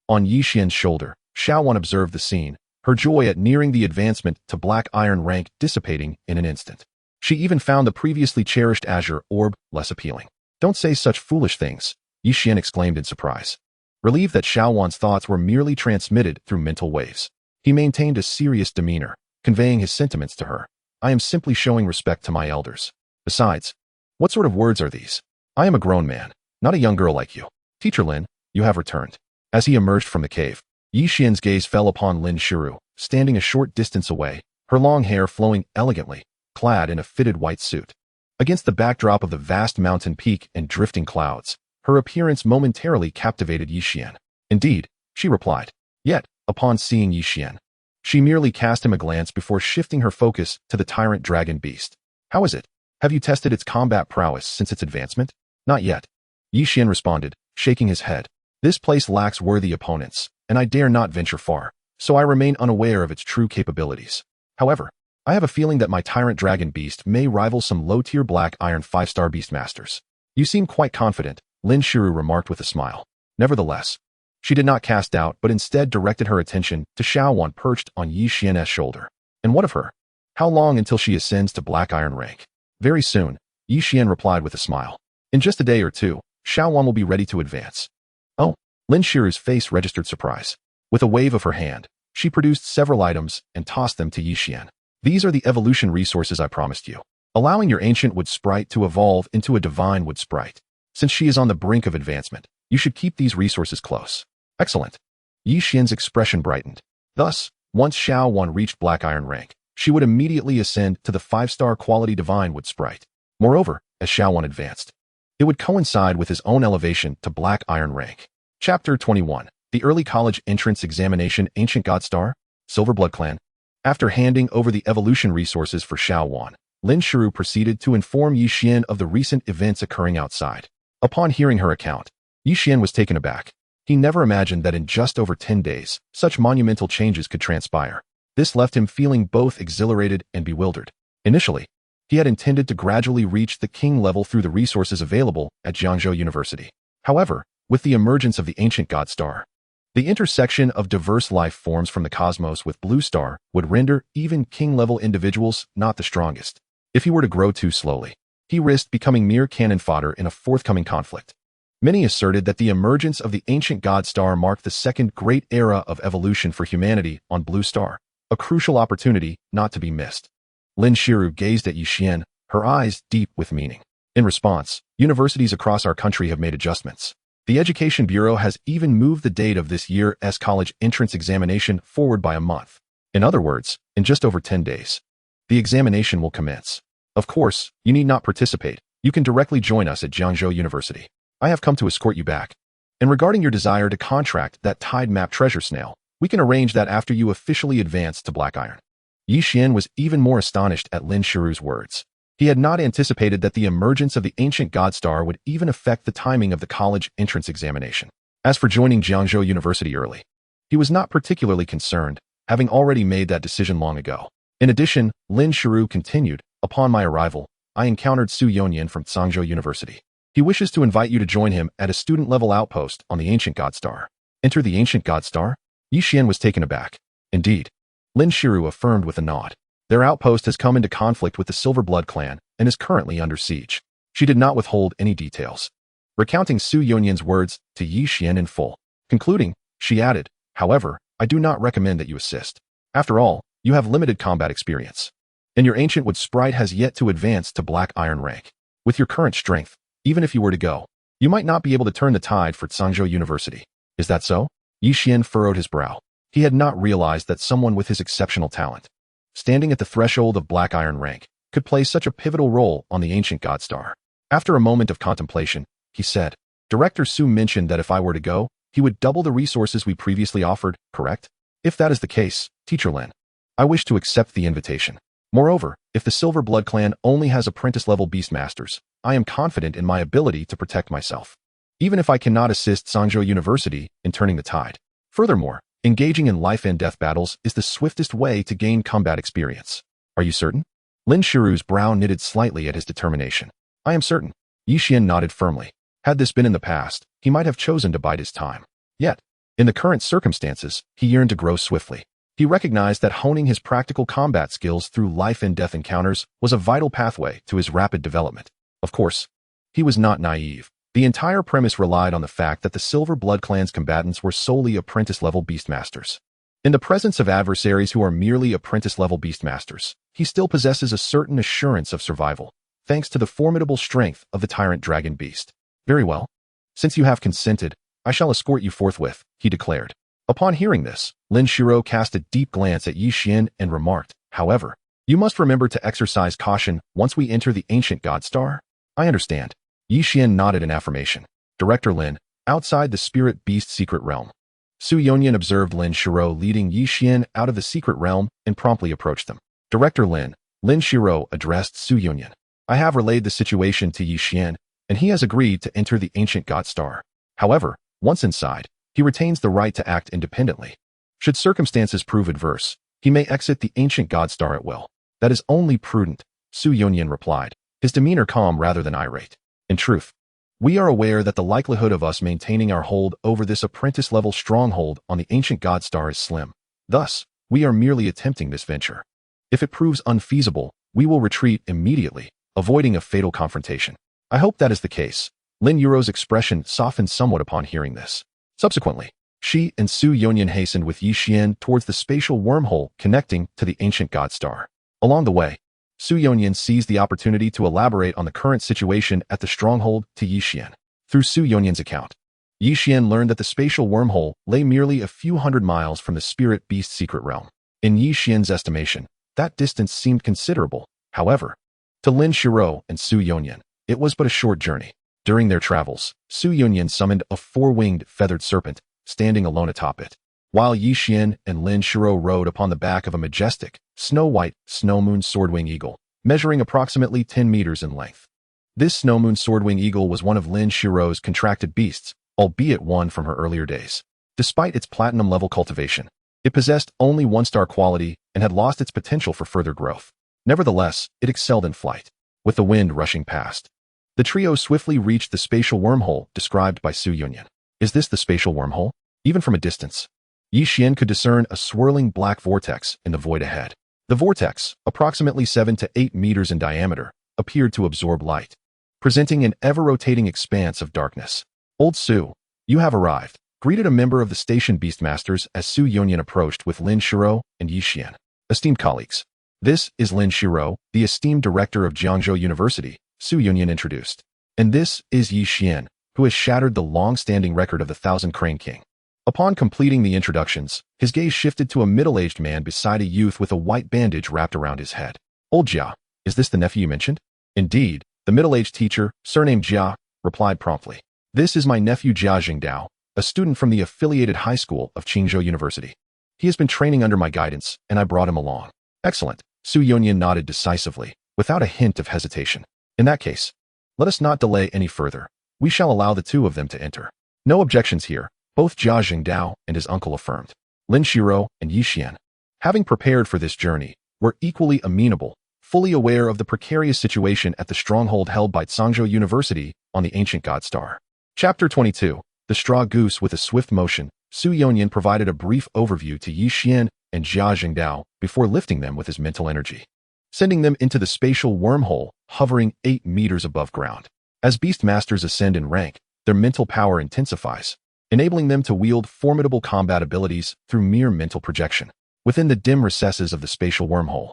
On Yixian's shoulder, Xuan observed the scene, her joy at nearing the advancement to black iron rank dissipating in an instant. She even found the previously cherished azure orb less appealing. "Don't say such foolish things," Yixian exclaimed in surprise. Relieved that Xuan's thoughts were merely transmitted through mental waves, he maintained a serious demeanor, conveying his sentiments to her. "I am simply showing respect to my elders. Besides, what sort of words are these? I am a grown man, not a young girl like you. Teacher Lin, you have returned." As he emerged from the cave, Yixian's gaze fell upon Lin Shiru, standing a short distance away, her long hair flowing elegantly, clad in a fitted white suit. Against the backdrop of the vast mountain peak and drifting clouds, her appearance momentarily captivated Yixian. "Indeed," she replied. Yet, upon seeing Yixian, she merely cast him a glance before shifting her focus to the tyrant dragon beast. "How is it? Have you tested its combat prowess since its advancement?" "Not yet," Yixian responded, shaking his head. "This place lacks worthy opponents, and I dare not venture far, so I remain unaware of its true capabilities. However, I have a feeling that my tyrant dragon beast may rival some low-tier black iron 5-star beastmasters." "You seem quite confident," Lin Shiru remarked with a smile. Nevertheless, she did not cast doubt but instead directed her attention to Xuan perched on Yixian's shoulder. "And what of her? How long until she ascends to black iron rank?" "Very soon," Yixian replied with a smile. "In just a day or two, Xuan will be ready to advance." "Oh," Lin Shiru's face registered surprise. With a wave of her hand, she produced several items and tossed them to Yixian. "These are the evolution resources I promised you, allowing your ancient wood sprite to evolve into a divine wood sprite. Since she is on the brink of advancement, you should keep these resources close." "Excellent." Yixian's expression brightened. Thus, once Xuan reached black iron rank, she would immediately ascend to the 5-star quality Divine Wood sprite. Moreover, as Xuan advanced, it would coincide with his own elevation to Black Iron rank. Chapter 21. The Early College Entrance Examination. Ancient God Star, Silver Blood Clan. After handing over the evolution resources for Xuan, Lin Shiru proceeded to inform Yi Xian of the recent events occurring outside. Upon hearing her account, Yi Xian was taken aback. He never imagined that in just over 10 days, such monumental changes could transpire. This left him feeling both exhilarated and bewildered. Initially, he had intended to gradually reach the king level through the resources available at Jiangzhou University. However, with the emergence of the ancient God Star, the intersection of diverse life forms from the cosmos with Blue Star would render even king-level individuals not the strongest. If he were to grow too slowly, he risked becoming mere cannon fodder in a forthcoming conflict. Many asserted that the emergence of the ancient God Star marked the second great era of evolution for humanity on Blue Star, a crucial opportunity not to be missed. Lin Shiru gazed at Yi Xian, her eyes deep with meaning. In response, universities across our country have made adjustments. The Education Bureau has even moved the date of this year's college entrance examination forward by a month. In other words, in just over 10 days, the examination will commence. Of course, you need not participate. You can directly join us at Jiangzhou University. I have come to escort you back. And regarding your desire to contract that tide map treasure snail, we can arrange that after you officially advance to Black Iron. Yi Xian was even more astonished at Lin Shiru's words. He had not anticipated that the emergence of the ancient God Star would even affect the timing of the college entrance examination. As for joining Jiangzhou University early, he was not particularly concerned, having already made that decision long ago. In addition, Lin Shiru continued, upon my arrival, I encountered Su Yonyan from Zhangzhou University. He wishes to invite you to join him at a student-level outpost on the ancient God Star. Enter the ancient God Star? Yi Xian was taken aback. Indeed. Lin Shiru affirmed with a nod. Their outpost has come into conflict with the Silver Blood Clan and is currently under siege. She did not withhold any details, recounting Su Yonyan's words to Yi Xian in full. Concluding, she added, however, I do not recommend that you assist. After all, you have limited combat experience, and your ancient wood sprite has yet to advance to Black Iron rank. With your current strength, even if you were to go, you might not be able to turn the tide for Zhangzhou University. Is that so? Yi Xian furrowed his brow. He had not realized that someone with his exceptional talent, standing at the threshold of Black Iron rank, could play such a pivotal role on the ancient God Star. After a moment of contemplation, he said, Director Su mentioned that if I were to go, he would double the resources we previously offered, correct? If that is the case, Teacher Lin, I wish to accept the invitation. Moreover, if the Silver Blood Clan only has apprentice-level beastmasters, I am confident in my ability to protect myself, even if I cannot assist Zhangzhou University in turning the tide. Furthermore, engaging in life and death battles is the swiftest way to gain combat experience. Are you certain? Lin Shiru's brow knitted slightly at his determination. I am certain. Yi Xian nodded firmly. Had this been in the past, he might have chosen to bide his time. Yet, in the current circumstances, he yearned to grow swiftly. He recognized that honing his practical combat skills through life and death encounters was a vital pathway to his rapid development. Of course, he was not naive. The entire premise relied on the fact that the Silver Blood Clan's combatants were solely apprentice-level beastmasters. In the presence of adversaries who are merely apprentice-level beastmasters, he still possesses a certain assurance of survival, thanks to the formidable strength of the tyrant dragon beast. Very well. Since you have consented, I shall escort you forthwith, he declared. Upon hearing this, Lin Shiru cast a deep glance at Yi Xian and remarked, however, you must remember to exercise caution once we enter the ancient God Star. I understand. Yi Xian nodded in affirmation. Director Lin, outside the Spirit Beast secret realm. Su Yonyan observed Lin Shiru leading Yi Xian out of the secret realm and promptly approached them. Director Lin Shiru addressed Su Yonyan. I have relayed the situation to Yi Xian, and he has agreed to enter the ancient God Star. However, once inside, he retains the right to act independently. Should circumstances prove adverse, he may exit the ancient God Star at will. That is only prudent, Su Yonyan replied, his demeanor calm rather than irate. In truth, we are aware that the likelihood of us maintaining our hold over this apprentice-level stronghold on the ancient God Star is slim. Thus, we are merely attempting this venture. If it proves unfeasible, we will retreat immediately, avoiding a fatal confrontation. I hope that is the case. Lin Yuro's expression softened somewhat upon hearing this. Subsequently, she and Su Yonyan hastened with Yi Xian towards the spatial wormhole connecting to the ancient God Star. Along the way, Su Yonyan seized the opportunity to elaborate on the current situation at the stronghold to Yi Xian. Through Su Yonyan's account, Yi Xian learned that the spatial wormhole lay merely a few hundred miles from the Spirit Beast secret realm. In Yi Xian's estimation, That distance seemed considerable, however. To Lin Shiro and Su Yunyan, it was but a short journey. During their travels, Su Yunyan summoned a four-winged feathered serpent, standing alone atop it, while Yixian and Lin Shiro rode upon the back of a majestic, snow-white, snow-moon swordwing eagle, measuring approximately 10 meters in length. This snow-moon swordwing eagle was one of Lin Shiro's contracted beasts, albeit one from her earlier days. Despite its platinum-level cultivation, it possessed only one-star quality and had lost its potential for further growth. Nevertheless, it excelled in flight. With the wind rushing past, the trio swiftly reached the spatial wormhole described by Su Yunyan. Is this the spatial wormhole? Even from a distance, Yixian could discern a swirling black vortex in the void ahead. The vortex, approximately 7 to 8 meters in diameter, appeared to absorb light, presenting an ever-rotating expanse of darkness. Old Su, you have arrived, greeted a member of the station Beastmasters as Su Yunyan approached with Lin Shiro and Yixian. Esteemed colleagues, this is Lin Shiro, the esteemed director of Jiangzhou University, Su Yunyan introduced. And this is Yixian, who has shattered the long-standing record of the Thousand Crane King. Upon completing the introductions, his gaze shifted to a middle-aged man beside a youth with a white bandage wrapped around his head. Old Jia, is this the nephew you mentioned? Indeed, the middle-aged teacher, surnamed Jia, replied promptly. This is my nephew Jia Jingdao, a student from the affiliated high school of Qingzhou University. He has been training under my guidance, and I brought him along. Excellent. Su Yunyan nodded decisively, without a hint of hesitation. In that case, let us not delay any further. We shall allow the two of them to enter. No objections here, both Jia Jingdao and his uncle affirmed. Lin Shiro and Yixian, having prepared for this journey, were equally amenable, fully aware of the precarious situation at the stronghold held by Zhangzhou University on the ancient god star. Chapter 22. The Straw Goose. With a swift motion, Su Yunyan provided a brief overview to Yixian and Jia Jingdao before lifting them with his mental energy, sending them into the spatial wormhole, hovering 8 meters above ground. As Beastmasters ascend in rank, their mental power intensifies, enabling them to wield formidable combat abilities through mere mental projection. Within the dim recesses of the spatial wormhole,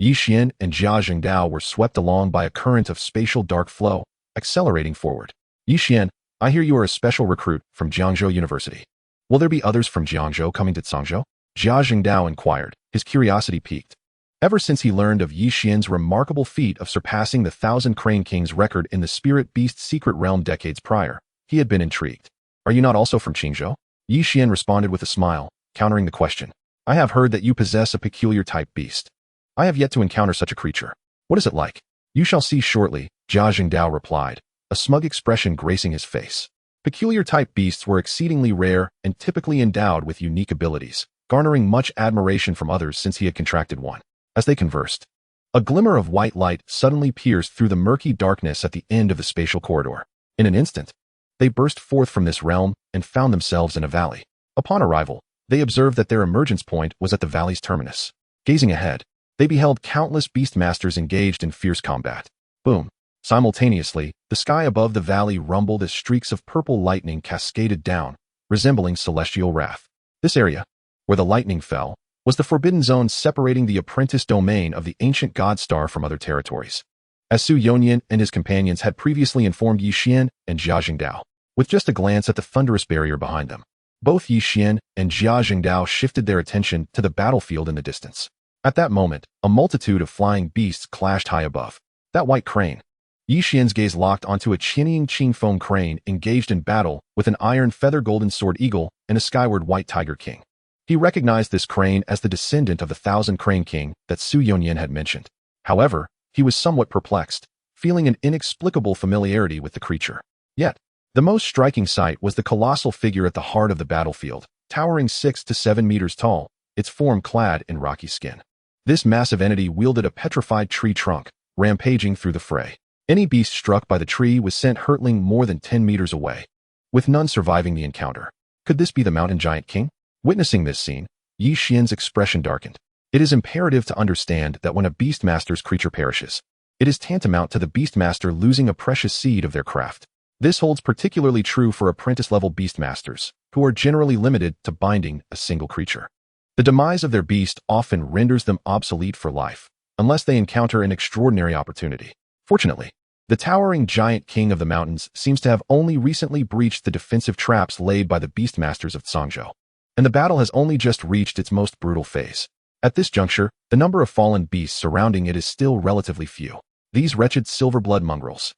Yixian and Jia Jingdao were swept along by a current of spatial dark flow, accelerating forward. Yixian, I hear you are a special recruit from Jiangzhou University. Will there be others from Jiangzhou coming to Zhangzhou? Jia Jingdao inquired, his curiosity piqued. Ever since he learned of Yixian's remarkable feat of surpassing the Thousand Crane King's record in the Spirit Beast secret realm decades prior, he had been intrigued. Are you not also from Qingzhou? Yixian responded with a smile, countering the question. I have heard that you possess a peculiar type beast. I have yet to encounter such a creature. What is it like? You shall see shortly, Jia Jingdao replied, a smug expression gracing his face. Peculiar type beasts were exceedingly rare and typically endowed with unique abilities, garnering much admiration from others since he had contracted one. As they conversed, a glimmer of white light suddenly pierced through the murky darkness at the end of the spatial corridor. In an instant, they burst forth from this realm and found themselves in a valley. Upon arrival, they observed that their emergence point was at the valley's terminus. Gazing ahead, they beheld countless beastmasters engaged in fierce combat. Boom! Simultaneously, the sky above the valley rumbled as streaks of purple lightning cascaded down, resembling celestial wrath. This area, where the lightning fell, was the forbidden zone separating the apprentice domain of the ancient god star from other territories. As Su Yunyan and his companions had previously informed Yixian and Jia Jingdao, with just a glance at the thunderous barrier behind them, both Yixian and Jia Jingdao shifted their attention to the battlefield in the distance. At that moment, a multitude of flying beasts clashed high above. That white crane. Yixian's gaze locked onto a chinning Qingfeng crane engaged in battle with an iron feather golden sword eagle and a skyward white tiger king. He recognized this crane as the descendant of the Thousand Crane King that Su Yunyan had mentioned. However, he was somewhat perplexed, feeling an inexplicable familiarity with the creature. Yet, the most striking sight was the colossal figure at the heart of the battlefield, towering 6 to 7 meters tall, its form clad in rocky skin. This massive entity wielded a petrified tree trunk, rampaging through the fray. Any beast struck by the tree was sent hurtling more than 10 meters away, with none surviving the encounter. Could this be the Mountain Giant King? Witnessing this scene, Yixian's expression darkened. It is imperative to understand that when a Beastmaster's creature perishes, it is tantamount to the Beastmaster losing a precious seed of their craft. This holds particularly true for apprentice-level Beastmasters, who are generally limited to binding a single creature. The demise of their beast often renders them obsolete for life, unless they encounter an extraordinary opportunity. Fortunately, the towering giant king of the mountains seems to have only recently breached the defensive traps laid by the Beastmasters of Zhangzhou, and the battle has only just reached its most brutal phase. At this juncture, the number of fallen beasts surrounding it is still relatively few. These wretched silver-blood mongrels.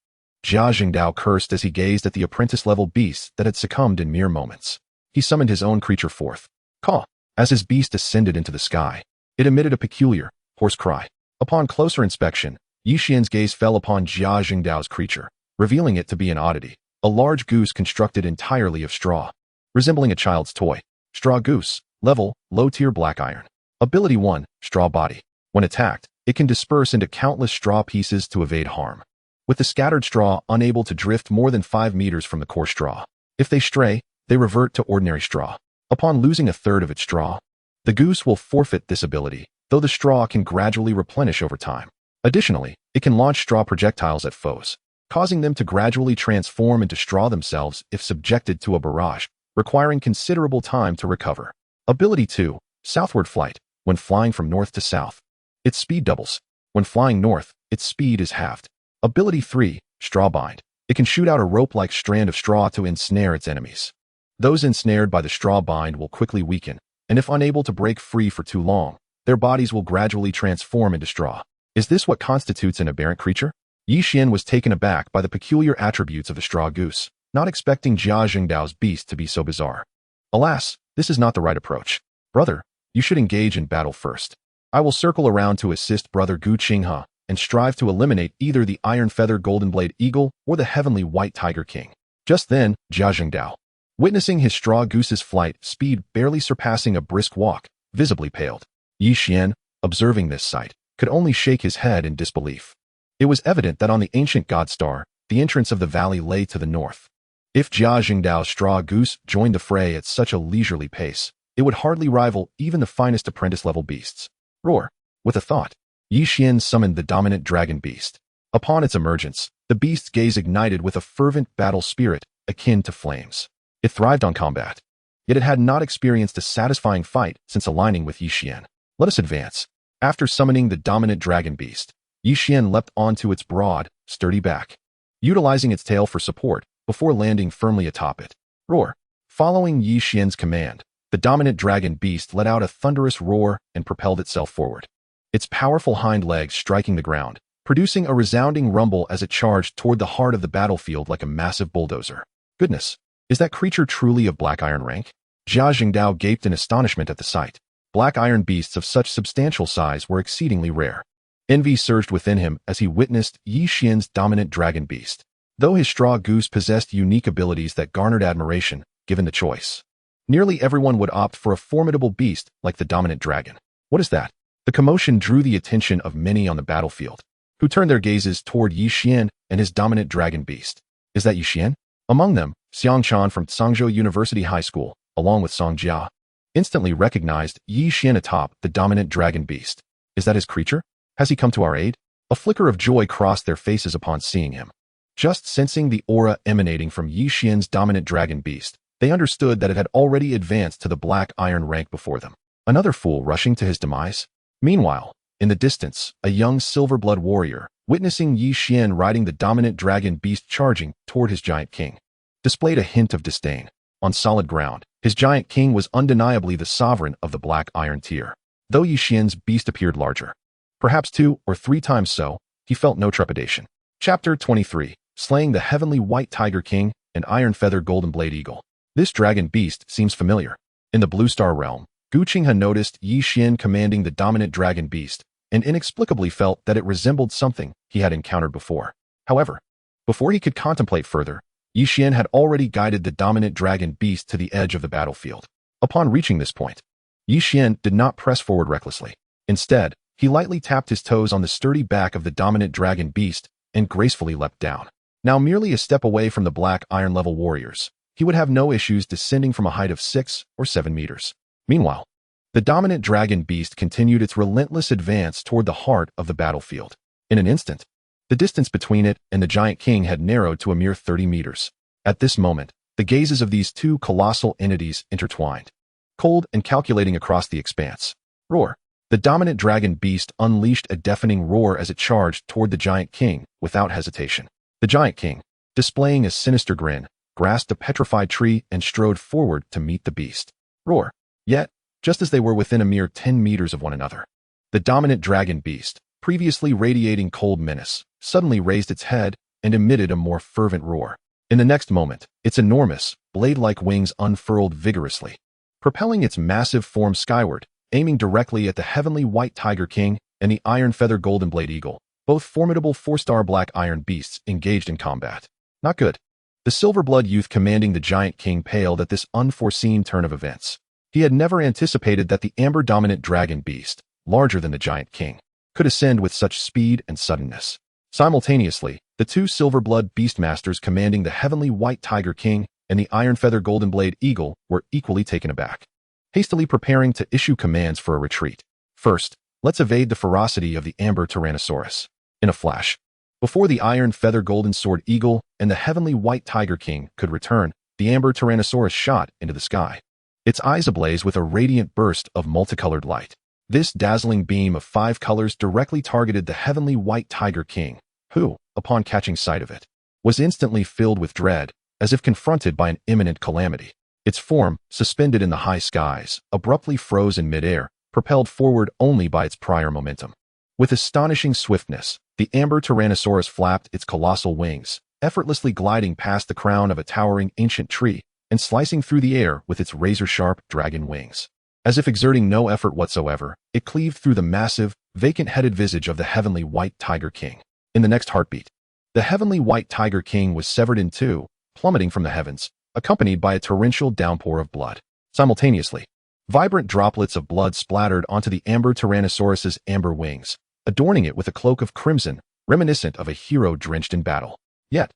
Jia Jingdao cursed as he gazed at the apprentice-level beasts that had succumbed in mere moments. He summoned his own creature forth. Caw! As his beast ascended into the sky, it emitted a peculiar, hoarse cry. Upon closer inspection, Yixian's gaze fell upon Jia Jingdao's creature, revealing it to be an oddity, a large goose constructed entirely of straw. Resembling a child's toy. Straw goose, level, low-tier black iron. Ability 1, straw body. When attacked, it can disperse into countless straw pieces to evade harm. With the scattered straw unable to drift more than 5 meters from the core straw. If they stray, they revert to ordinary straw. Upon losing a third of its straw, the goose will forfeit this ability, though the straw can gradually replenish over time. Additionally, it can launch straw projectiles at foes, causing them to gradually transform into straw themselves if subjected to a barrage, requiring considerable time to recover. Ability 2, southward flight. When flying from north to south, its speed doubles. When flying north, its speed is halved. Ability 3, straw bind. It can shoot out a rope-like strand of straw to ensnare its enemies. Those ensnared by the straw bind will quickly weaken, and if unable to break free for too long, their bodies will gradually transform into straw. Is this what constitutes an aberrant creature? Yixian was taken aback by the peculiar attributes of the straw goose, not expecting Jia Jingdao's beast to be so bizarre. Alas, this is not the right approach. Brother, you should engage in battle first. I will circle around to assist Brother Gu Qinghe and strive to eliminate either the Iron Feather Golden Blade Eagle or the Heavenly White Tiger King. Just then, Jia Jingdao, witnessing his straw goose's flight speed barely surpassing a brisk walk, visibly paled. Yixian, observing this sight, could only shake his head in disbelief. It was evident that on the ancient God Star, the entrance of the valley lay to the north. If Jia Jingdao's straw goose joined the fray at such a leisurely pace, it would hardly rival even the finest apprentice-level beasts. Roar! With a thought, Yixian summoned the dominant dragon beast. Upon its emergence, the beast's gaze ignited with a fervent battle spirit akin to flames. It thrived on combat, yet it had not experienced a satisfying fight since aligning with Yixian. Let us advance. After summoning the dominant dragon beast, Yixian leapt onto its broad, sturdy back, utilizing its tail for support before landing firmly atop it. Roar! Following Yixian's command, the dominant dragon beast let out a thunderous roar and propelled itself forward, its powerful hind legs striking the ground, producing a resounding rumble as it charged toward the heart of the battlefield like a massive bulldozer. Goodness, is that creature truly of black iron rank? Jia Jingdao gaped in astonishment at the sight. Black iron beasts of such substantial size were exceedingly rare. Envy surged within him as he witnessed Yixian's dominant dragon beast, though his straw goose possessed unique abilities that garnered admiration, given the choice. Nearly everyone would opt for a formidable beast like the dominant dragon. What is that? The commotion drew the attention of many on the battlefield, who turned their gazes toward Yixian and his dominant dragon beast. Is that Yixian? Among them, Xiangchan from Sangzhou University High School, along with Song Jia, instantly recognized Yixian atop the dominant dragon beast. Is that his creature? Has he come to our aid? A flicker of joy crossed their faces upon seeing him. Just sensing the aura emanating from Yixian's dominant dragon beast, they understood that it had already advanced to the black iron rank before them. Another fool rushing to his demise? Meanwhile, in the distance, a young silver-blood warrior, witnessing Yixian riding the dominant dragon beast charging toward his giant king, displayed a hint of disdain. On solid ground, his giant king was undeniably the sovereign of the black iron tier. Though Yixian's beast appeared larger, perhaps 2 or 3 times so, he felt no trepidation. Chapter 23, Slaying the Heavenly White Tiger King and Iron Feather Golden Blade Eagle. This dragon beast seems familiar. In the Blue Star realm, Gu Qinghe noticed Yixian commanding the dominant dragon beast, and inexplicably felt that it resembled something he had encountered before. However, before he could contemplate further, Yixian had already guided the dominant dragon beast to the edge of the battlefield. Upon reaching this point, Yixian did not press forward recklessly. Instead, he lightly tapped his toes on the sturdy back of the dominant dragon beast and gracefully leapt down. Now merely a step away from the black iron-level warriors, he would have no issues descending from a height of 6 or 7 meters. Meanwhile, the dominant dragon beast continued its relentless advance toward the heart of the battlefield. In an instant, the distance between it and the giant king had narrowed to a mere 30 meters. At this moment, the gazes of these two colossal entities intertwined, cold and calculating across the expanse. Roar! The dominant dragon beast unleashed a deafening roar as it charged toward the giant king without hesitation. The giant king, displaying a sinister grin, grasped a petrified tree and strode forward to meet the beast. Roar! Yet, just as they were within a mere 10 meters of one another. The dominant dragon beast, previously radiating cold menace, suddenly raised its head and emitted a more fervent roar. In the next moment, its enormous, blade-like wings unfurled vigorously, propelling its massive form skyward, aiming directly at the heavenly white tiger king and the iron feather golden blade eagle, both formidable 4-star black iron beasts engaged in combat. Not good. The silver-blood youth commanding the giant king paled at this unforeseen turn of events. He had never anticipated that the amber-dominant dragon beast, larger than the giant king, could ascend with such speed and suddenness. Simultaneously, the two silver-blood beastmasters commanding the heavenly white tiger king and the iron feather golden blade eagle were equally taken aback, hastily preparing to issue commands for a retreat. First, let's evade the ferocity of the amber tyrannosaurus. In a flash, before the iron feather golden sword eagle and the heavenly white tiger king could return, the amber tyrannosaurus shot into the sky, its eyes ablaze with a radiant burst of multicolored light. This dazzling beam of 5 colors directly targeted the heavenly white tiger king, who, upon catching sight of it, was instantly filled with dread, as if confronted by an imminent calamity. Its form, suspended in the high skies, abruptly froze in midair, propelled forward only by its prior momentum. With astonishing swiftness, the amber tyrannosaurus flapped its colossal wings, effortlessly gliding past the crown of a towering ancient tree and slicing through the air with its razor-sharp dragon wings. As if exerting no effort whatsoever, it cleaved through the massive, vacant-headed visage of the heavenly white tiger king. In the next heartbeat, the heavenly white tiger king was severed in two, plummeting from the heavens, accompanied by a torrential downpour of blood. Simultaneously, vibrant droplets of blood splattered onto the amber tyrannosaurus's amber wings, adorning it with a cloak of crimson, reminiscent of a hero drenched in battle. Yet,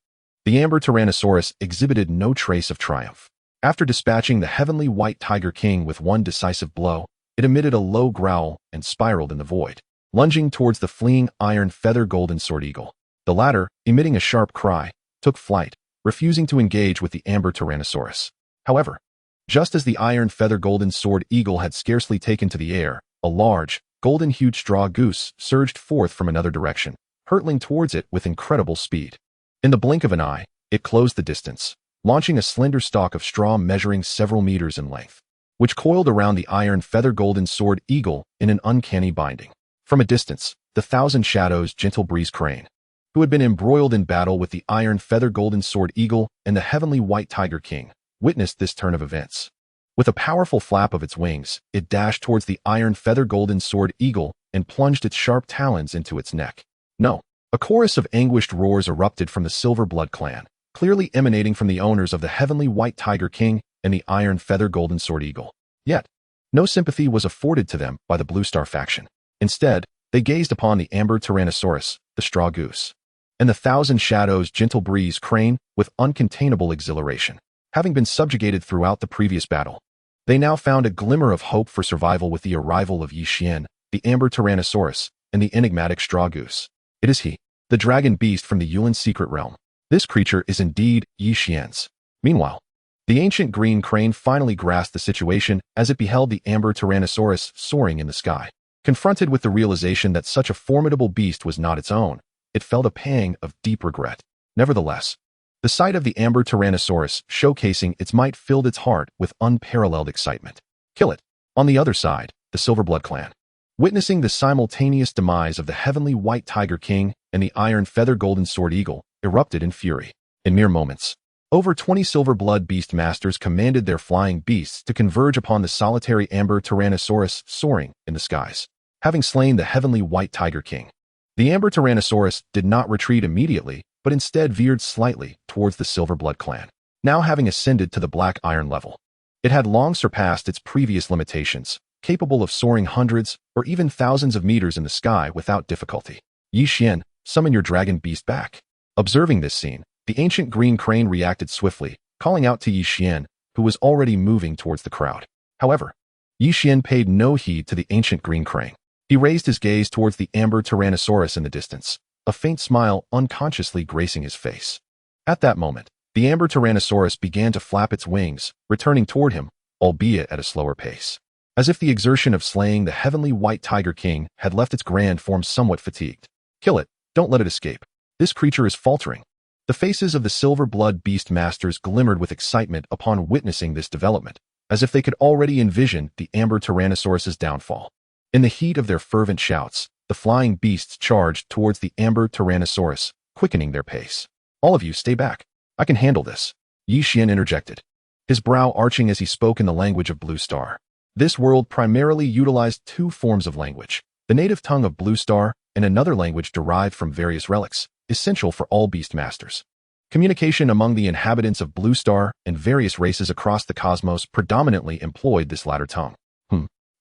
the amber tyrannosaurus exhibited no trace of triumph. After dispatching the heavenly white tiger king with one decisive blow, it emitted a low growl and spiraled in the void, lunging towards the fleeing iron feather golden sword eagle. The latter, emitting a sharp cry, took flight, refusing to engage with the amber tyrannosaurus. However, just as the iron feather golden sword eagle had scarcely taken to the air, a large, golden-hued straw goose surged forth from another direction, hurtling towards it with incredible speed. In the blink of an eye, it closed the distance, launching a slender stalk of straw measuring several meters in length, which coiled around the iron feather golden sword eagle in an uncanny binding. From a distance, the Thousand Shadows gentle breeze crane, who had been embroiled in battle with the iron feather golden sword eagle and the heavenly white tiger king, witnessed this turn of events. With a powerful flap of its wings, it dashed towards the iron feather golden sword eagle and plunged its sharp talons into its neck. No! A chorus of anguished roars erupted from the Silver Blood clan, clearly emanating from the owners of the heavenly white tiger king and the iron feather golden sword eagle. Yet, no sympathy was afforded to them by the Blue Star faction. Instead, they gazed upon the amber tyrannosaurus, the straw goose, and the Thousand Shadows gentle breeze crane with uncontainable exhilaration. Having been subjugated throughout the previous battle, they now found a glimmer of hope for survival with the arrival of Yixian, the amber tyrannosaurus, and the enigmatic straw goose. It is he, the dragon beast from the Yulin's secret realm. This creature is indeed Yixian's. Meanwhile, the ancient green crane finally grasped the situation as it beheld the amber tyrannosaurus soaring in the sky. Confronted with the realization that such a formidable beast was not its own, it felt a pang of deep regret. Nevertheless, the sight of the amber tyrannosaurus showcasing its might filled its heart with unparalleled excitement. Kill it. On the other side, the Silverblood clan, witnessing the simultaneous demise of the heavenly white tiger king and the iron feather golden sword eagle, erupted in fury. In mere moments, over 20 Silverblood beast masters commanded their flying beasts to converge upon the solitary amber tyrannosaurus soaring in the skies. Having slain the heavenly white tiger king, the amber tyrannosaurus did not retreat immediately, but instead veered slightly towards the Silverblood clan. Now having ascended to the black iron level, it had long surpassed its previous limitations, capable of soaring hundreds or even thousands of meters in the sky without difficulty. Yixian, summon your dragon beast back. Observing this scene, the ancient green crane reacted swiftly, calling out to Yixian, who was already moving towards the crowd. However, Yixian paid no heed to the ancient green crane. He raised his gaze towards the amber tyrannosaurus in the distance, a faint smile unconsciously gracing his face. At that moment, the amber tyrannosaurus began to flap its wings, returning toward him, albeit at a slower pace. As if the exertion of slaying the heavenly white tiger king had left its grand form somewhat fatigued. Kill it, don't let it escape. This creature is faltering. The faces of the Silver Blood beast masters glimmered with excitement upon witnessing this development, as if they could already envision the Amber Tyrannosaurus's downfall. In the heat of their fervent shouts, the flying beasts charged towards the Amber Tyrannosaurus, quickening their pace. "All of you, stay back. I can handle this," Yi Xian interjected, his brow arching as he spoke in the language of Blue Star. This world primarily utilized two forms of language: the native tongue of Blue Star and another language derived from various relics, essential for all beast masters. Communication among the inhabitants of Blue Star and various races across the cosmos predominantly employed this latter tongue.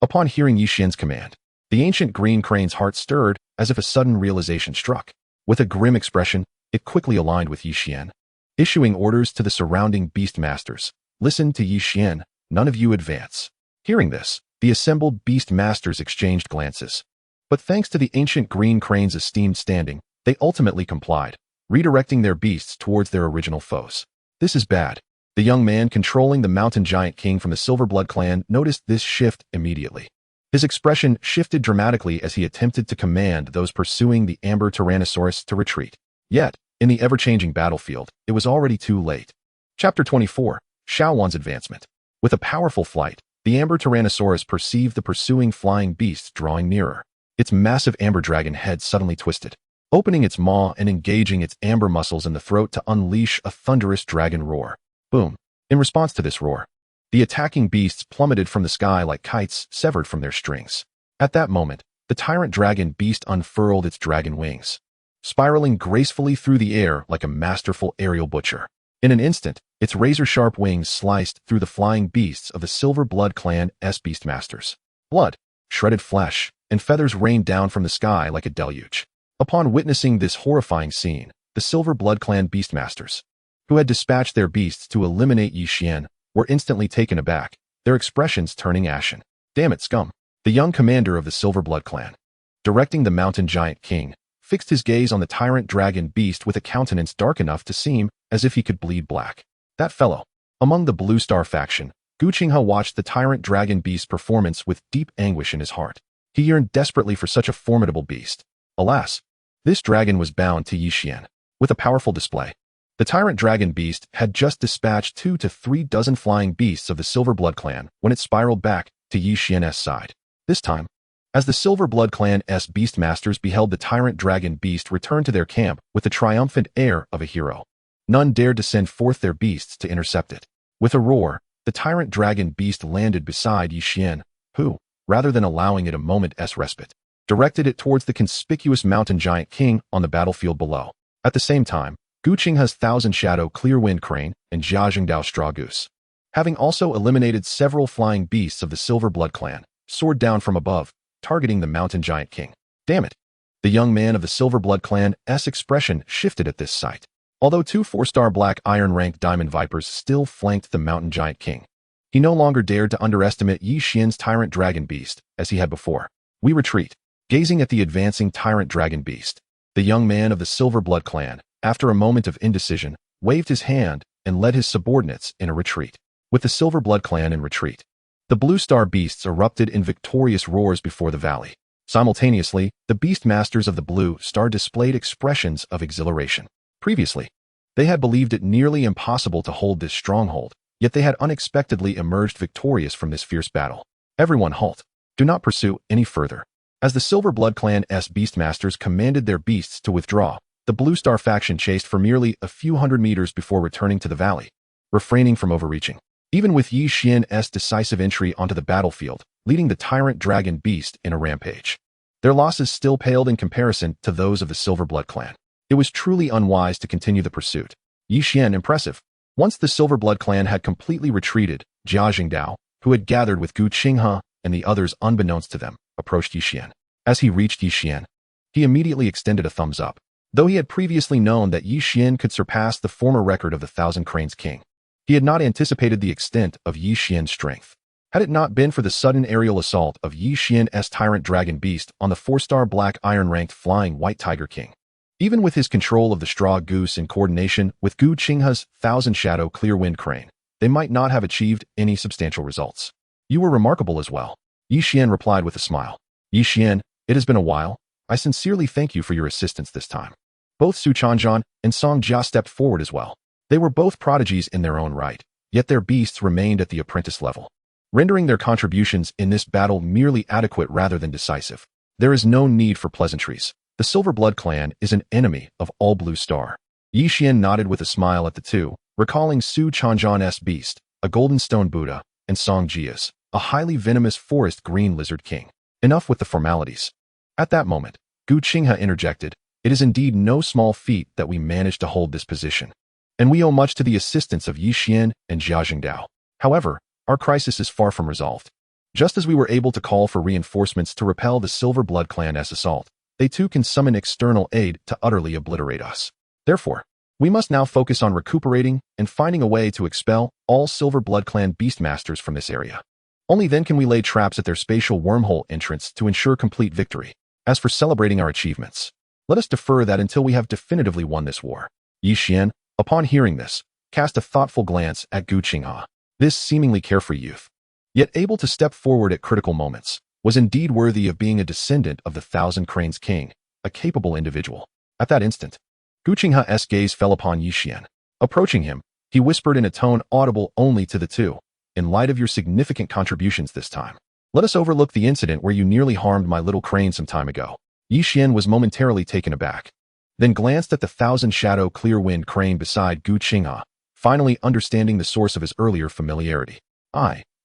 Upon hearing Yi Xian's command, the ancient green crane's heart stirred as if a sudden realization struck. With a grim expression, it quickly aligned with Yi Xian, issuing orders to the surrounding beast masters. "Listen to Yi Xian, none of you advance." Hearing this, the assembled beast masters exchanged glances. But thanks to the ancient green crane's esteemed standing, they ultimately complied, redirecting their beasts towards their original foes. "This is bad." The young man controlling the mountain giant king from the Silverblood clan noticed this shift immediately. His expression shifted dramatically as he attempted to command those pursuing the Amber Tyrannosaurus to retreat. Yet, in the ever-changing battlefield, it was already too late. Chapter 24, Xuan's Advancement. With a powerful flight, the Amber Tyrannosaurus perceived the pursuing flying beasts drawing nearer. Its massive amber dragon head suddenly twisted, opening its maw and engaging its amber muscles in the throat to unleash a thunderous dragon roar. Boom. In response to this roar, the attacking beasts plummeted from the sky like kites severed from their strings. At that moment, the tyrant dragon beast unfurled its dragon wings, spiraling gracefully through the air like a masterful aerial butcher. In an instant, its razor-sharp wings sliced through the flying beasts of the Silverblood clan's beastmasters. Blood, shredded flesh, and feathers rained down from the sky like a deluge. Upon witnessing this horrifying scene, the Silverblood clan beastmasters, who had dispatched their beasts to eliminate Yi Xian, were instantly taken aback, their expressions turning ashen. "Damn it, scum!" The young commander of the Silverblood clan, directing the mountain giant king, fixed his gaze on the tyrant dragon beast with a countenance dark enough to seem as if he could bleed black. That fellow. Among the Blue Star faction, Gu Qinghe watched the tyrant dragon beast's performance with deep anguish in his heart. He yearned desperately for such a formidable beast. Alas, this dragon was bound to Yi Xian. With a powerful display, the tyrant dragon beast had just dispatched 2 to 3 dozen flying beasts of the Silverblood clan when it spiraled back to Yi Xian's side. This time, as the Silverblood clan's beastmasters beheld the tyrant dragon beast return to their camp with the triumphant air of a hero, none dared to send forth their beasts to intercept it. With a roar, the tyrant dragon beast landed beside Yi Xian, who, rather than allowing it a moment's respite, directed it towards the conspicuous mountain giant king on the battlefield below. At the same time, Gu Qinghe's Thousand Shadow Clearwind Crane and Jia Jingdao Straw Goose, having also eliminated several flying beasts of the Silverblood clan, soared down from above, targeting the mountain giant king. "Damn it!" The young man of the Silverblood clan's expression shifted at this sight. Although 2 4-star black iron-ranked diamond vipers still flanked the mountain giant king, he no longer dared to underestimate Yi Xian's tyrant dragon beast as he had before. "We retreat." Gazing at the advancing tyrant dragon beast, the young man of the Silverblood clan, after a moment of indecision, waved his hand and led his subordinates in a retreat. With the Silverblood clan in retreat, the Blue Star beasts erupted in victorious roars before the valley. Simultaneously, the beastmasters of the Blue Star displayed expressions of exhilaration. Previously, they had believed it nearly impossible to hold this stronghold, yet they had unexpectedly emerged victorious from this fierce battle. "Everyone halt. Do not pursue any further." As the Silverblood clan's beastmasters commanded their beasts to withdraw, the Blue Star faction chased for merely a few hundred meters before returning to the valley, refraining from overreaching. Even with Yi Xian's decisive entry onto the battlefield, leading the tyrant dragon beast in a rampage, their losses still paled in comparison to those of the Silverblood clan. It was truly unwise to continue the pursuit. Yi Xian impressive. Once the Silverblood clan had completely retreated, Jia Jingdao, who had gathered with Gu Qinghe and the others unbeknownst to them, approached Yi Xian. As he reached Yi Xian, he immediately extended a thumbs up. Though he had previously known that Yi Xian could surpass the former record of the Thousand Cranes King, he had not anticipated the extent of Yi Xian's strength. Had it not been for the sudden aerial assault of Yi Xian's tyrant dragon beast on the 4-star black iron-ranked flying white tiger king, even with his control of the straw goose in coordination with Gu Qinghe's Thousand Shadow Clearwind Crane, they might not have achieved any substantial results. "You were remarkable as well," Yi Xian replied with a smile. "Yi Xian, it has been a while. I sincerely thank you for your assistance this time." Both Su Chanzhan and Song Jia stepped forward as well. They were both prodigies in their own right, yet their beasts remained at the apprentice level, rendering their contributions in this battle merely adequate rather than decisive. There is no need for pleasantries. The Silver Blood clan is an enemy of all Blue Star. Yi Xian nodded with a smile at the two, recalling Su Changzhan's beast, a golden stone Buddha, and Song Jia's, a highly venomous forest green lizard king. Enough with the formalities. At that moment, Gu Qinghe interjected, "It is indeed no small feat that we managed to hold this position, and we owe much to the assistance of Yi Xian and Jia Jingdao. However, our crisis is far from resolved. Just as we were able to call for reinforcements to repel the Silver Blood clan's assault, they too can summon external aid to utterly obliterate us. Therefore, we must now focus on recuperating and finding a way to expel all Silver Blood clan beastmasters from this area. Only then can we lay traps at their spatial wormhole entrance to ensure complete victory. As for celebrating our achievements, let us defer that until we have definitively won this war." Yi Xian, upon hearing this, cast a thoughtful glance at Gu Qinghe. This seemingly carefree youth, yet able to step forward at critical moments, was indeed worthy of being a descendant of the Thousand Cranes King, a capable individual. At that instant, Gu Qinghe's gaze fell upon Yi Xian. Approaching him, he whispered in a tone audible only to the two, "In light of your significant contributions this time, let us overlook the incident where you nearly harmed my little crane some time ago." Yi Xian was momentarily taken aback, then glanced at the thousand-shadow clear-wind crane beside Gu Qinghe, finally understanding the source of his earlier familiarity.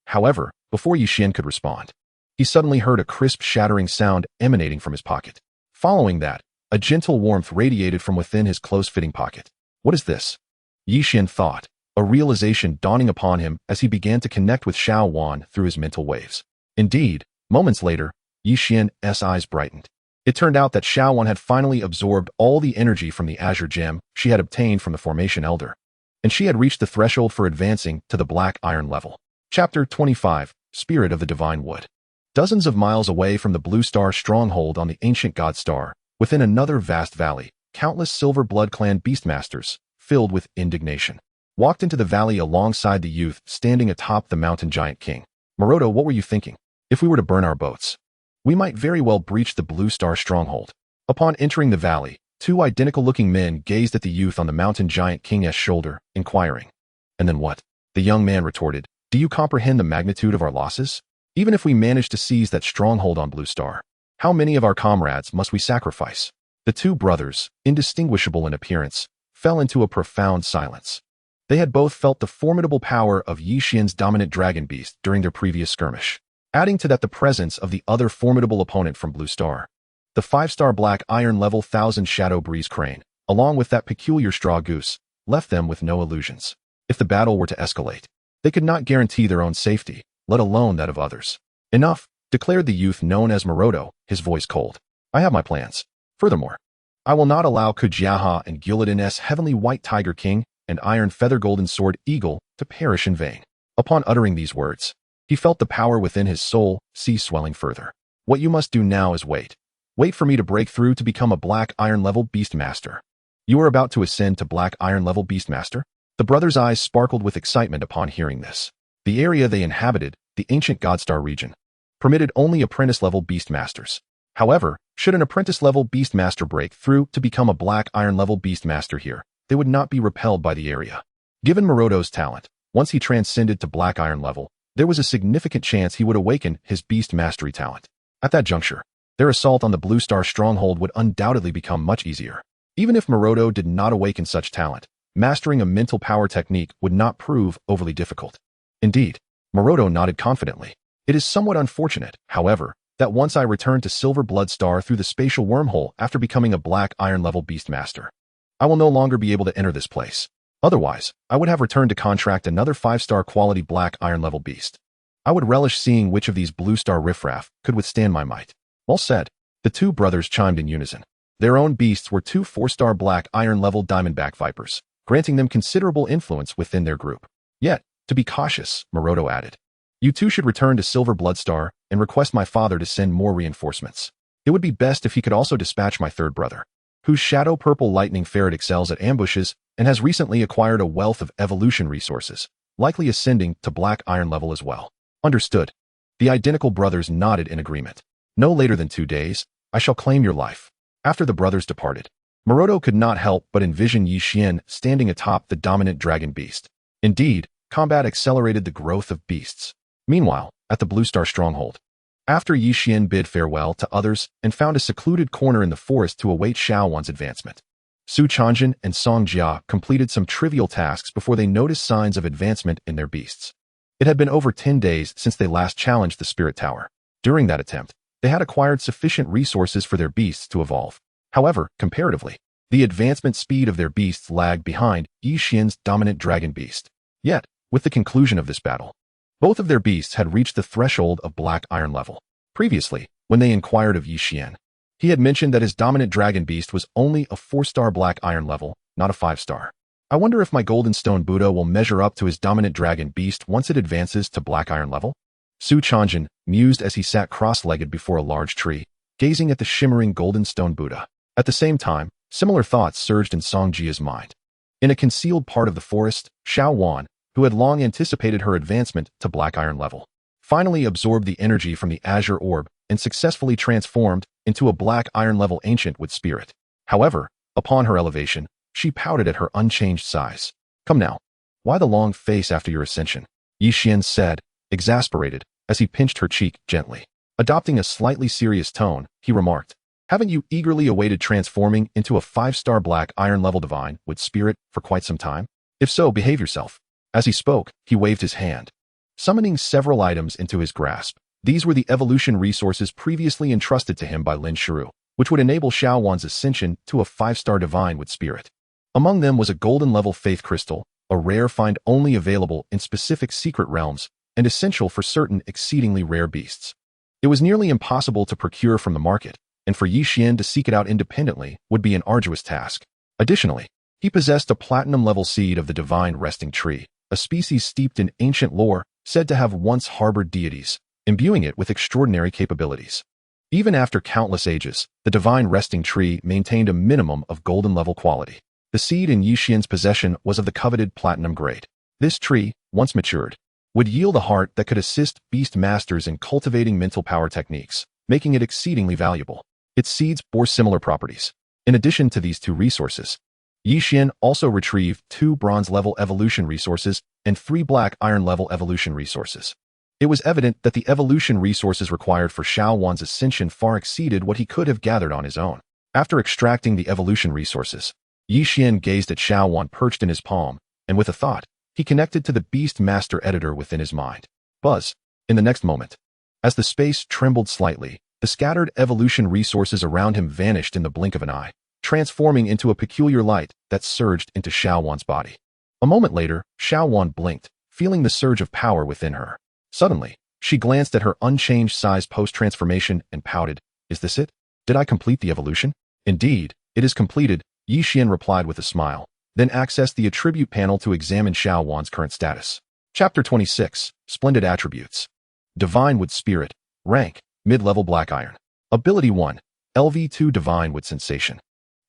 However, before Yi Xian could respond, he suddenly heard a crisp shattering sound emanating from his pocket. Following that, a gentle warmth radiated from within his close-fitting pocket. What is this? Yi Xian thought, a realization dawning upon him as he began to connect with Xuan through his mental waves. Indeed, moments later, Yi Xian's eyes brightened. It turned out that Xuan had finally absorbed all the energy from the Azure Gem she had obtained from the Formation Elder, and she had reached the threshold for advancing to the Black Iron level. Chapter 25, Spirit of the Divine Wood. Dozens of miles away from the Blue Star stronghold on the ancient God Star, within another vast valley, countless Silver Blood clan beastmasters, filled with indignation, walked into the valley alongside the youth standing atop the mountain giant king. "Maroto, what were you thinking? If we were to burn our boats, we might very well breach the Blue Star stronghold." Upon entering the valley, two identical-looking men gazed at the youth on the mountain giant king's shoulder, inquiring. "And then what?" The young man retorted. "Do you comprehend the magnitude of our losses? Even if we manage to seize that stronghold on Blue Star, how many of our comrades must we sacrifice?" The two brothers, indistinguishable in appearance, fell into a profound silence. They had both felt the formidable power of Yi Xian's dominant dragon beast during their previous skirmish, adding to that the presence of the other formidable opponent from Blue Star, the 5-star Black Iron level 1000 Shadow Breeze Crane, along with that peculiar straw goose, left them with no illusions. If the battle were to escalate, they could not guarantee their own safety, let alone that of others. "Enough," declared the youth known as Maroto, his voice cold. "I have my plans. Furthermore, I will not allow Kujiaha and Gillidan's Heavenly White Tiger King and Iron Feather Golden Sword Eagle to perish in vain." Upon uttering these words, he felt the power within his soul cease swelling further. "What you must do now is wait. Wait for me to break through to become a Black Iron level Beastmaster." "You are about to ascend to Black Iron level Beastmaster?" The brothers' eyes sparkled with excitement upon hearing this. The area they inhabited, the ancient Godstar region, permitted only apprentice-level Beastmasters. However, should an apprentice-level Beastmaster break through to become a Black Iron-level Beastmaster here, they would not be repelled by the area. Given Maroto's talent, once he transcended to Black Iron level, there was a significant chance he would awaken his Beast Mastery talent. At that juncture, their assault on the Blue Star stronghold would undoubtedly become much easier. Even if Maroto did not awaken such talent, mastering a mental power technique would not prove overly difficult. Indeed, Maroto nodded confidently. "It is somewhat unfortunate, however, that once I return to Silver Blood Star through the spatial wormhole after becoming a Black Iron level Beastmaster, I will no longer be able to enter this place. Otherwise, I would have returned to contract another 5-star quality Black Iron level beast. I would relish seeing which of these Blue Star riffraff could withstand my might." Well said. The two brothers chimed in unison. Their own beasts were two 4-star Black Iron level Diamondback Vipers, granting them considerable influence within their group. Yet, to be cautious, Maroto added, "You two should return to Silver Blood Star and request my father to send more reinforcements. It would be best if he could also dispatch my third brother, whose Shadow Purple Lightning Ferret excels at ambushes and has recently acquired a wealth of evolution resources, likely ascending to Black Iron level as well." Understood. The identical brothers nodded in agreement. "No later than 2 days, I shall claim your life." After the brothers departed, Maroto could not help but envision Yi Xian standing atop the dominant dragon beast. Indeed, combat accelerated the growth of beasts. Meanwhile, at the Blue Star stronghold, after Yixian bid farewell to others and found a secluded corner in the forest to await Xiaowan's advancement, Su Changjin and Song Jia completed some trivial tasks before they noticed signs of advancement in their beasts. It had been over 10 days since they last challenged the Spirit Tower. During that attempt, they had acquired sufficient resources for their beasts to evolve. However, comparatively, the advancement speed of their beasts lagged behind Yixian's dominant dragon beast. Yet, with the conclusion of this battle, both of their beasts had reached the threshold of black iron level. Previously, when they inquired of Yixian, he had mentioned that his dominant dragon beast was only a 4-star black iron level, not a 5-star. I wonder if my golden stone Buddha will measure up to his dominant dragon beast once it advances to black iron level? Su Changjin mused as he sat cross-legged before a large tree, gazing at the shimmering golden stone Buddha. At the same time, similar thoughts surged in Song Jia's mind. In a concealed part of the forest, Xiaowan, who had long anticipated her advancement to black iron level, finally absorbed the energy from the azure orb and successfully transformed into a black iron level ancient with spirit. However, upon her elevation, she pouted at her unchanged size. Come now. Why the long face after your ascension? Yixian said, exasperated, as he pinched her cheek gently. Adopting a slightly serious tone, he remarked, haven't you eagerly awaited transforming into a 5-star black iron level divine with spirit for quite some time? If so, behave yourself. As he spoke, he waved his hand, summoning several items into his grasp. These were the evolution resources previously entrusted to him by Lin Shiru, which would enable Xiaowan's ascension to a 5-star divine with spirit. Among them was a golden-level faith crystal, a rare find only available in specific secret realms, and essential for certain exceedingly rare beasts. It was nearly impossible to procure from the market, and for Yixian to seek it out independently would be an arduous task. Additionally, he possessed a platinum-level seed of the divine resting tree, a species steeped in ancient lore said to have once harbored deities, imbuing it with extraordinary capabilities. Even after countless ages, the divine resting tree maintained a minimum of golden-level quality. The seed in Yixian's possession was of the coveted platinum grade. This tree, once matured, would yield a heart that could assist beast masters in cultivating mental power techniques, making it exceedingly valuable. Its seeds bore similar properties. In addition to these two resources, Yixian also retrieved 2 bronze-level evolution resources and 3 black iron-level evolution resources. It was evident that the evolution resources required for Xiaowan's ascension far exceeded what he could have gathered on his own. After extracting the evolution resources, Yixian gazed at Xiaowan perched in his palm, and with a thought, he connected to the Beast Master Editor within his mind. Buzz. In the next moment, as the space trembled slightly, the scattered evolution resources around him vanished in the blink of an eye, transforming into a peculiar light that surged into Xiaowan's body. A moment later, Xiaowan blinked, feeling the surge of power within her. Suddenly, she glanced at her unchanged size post-transformation and pouted. Is this it? Did I complete the evolution? Indeed, it is completed, Yixian replied with a smile, then accessed the attribute panel to examine Xiaowan's current status. Chapter 26, Splendid Attributes. Divine with Spirit. Rank, Mid-Level Black Iron. Ability 1, LV2 Divine with Sensation.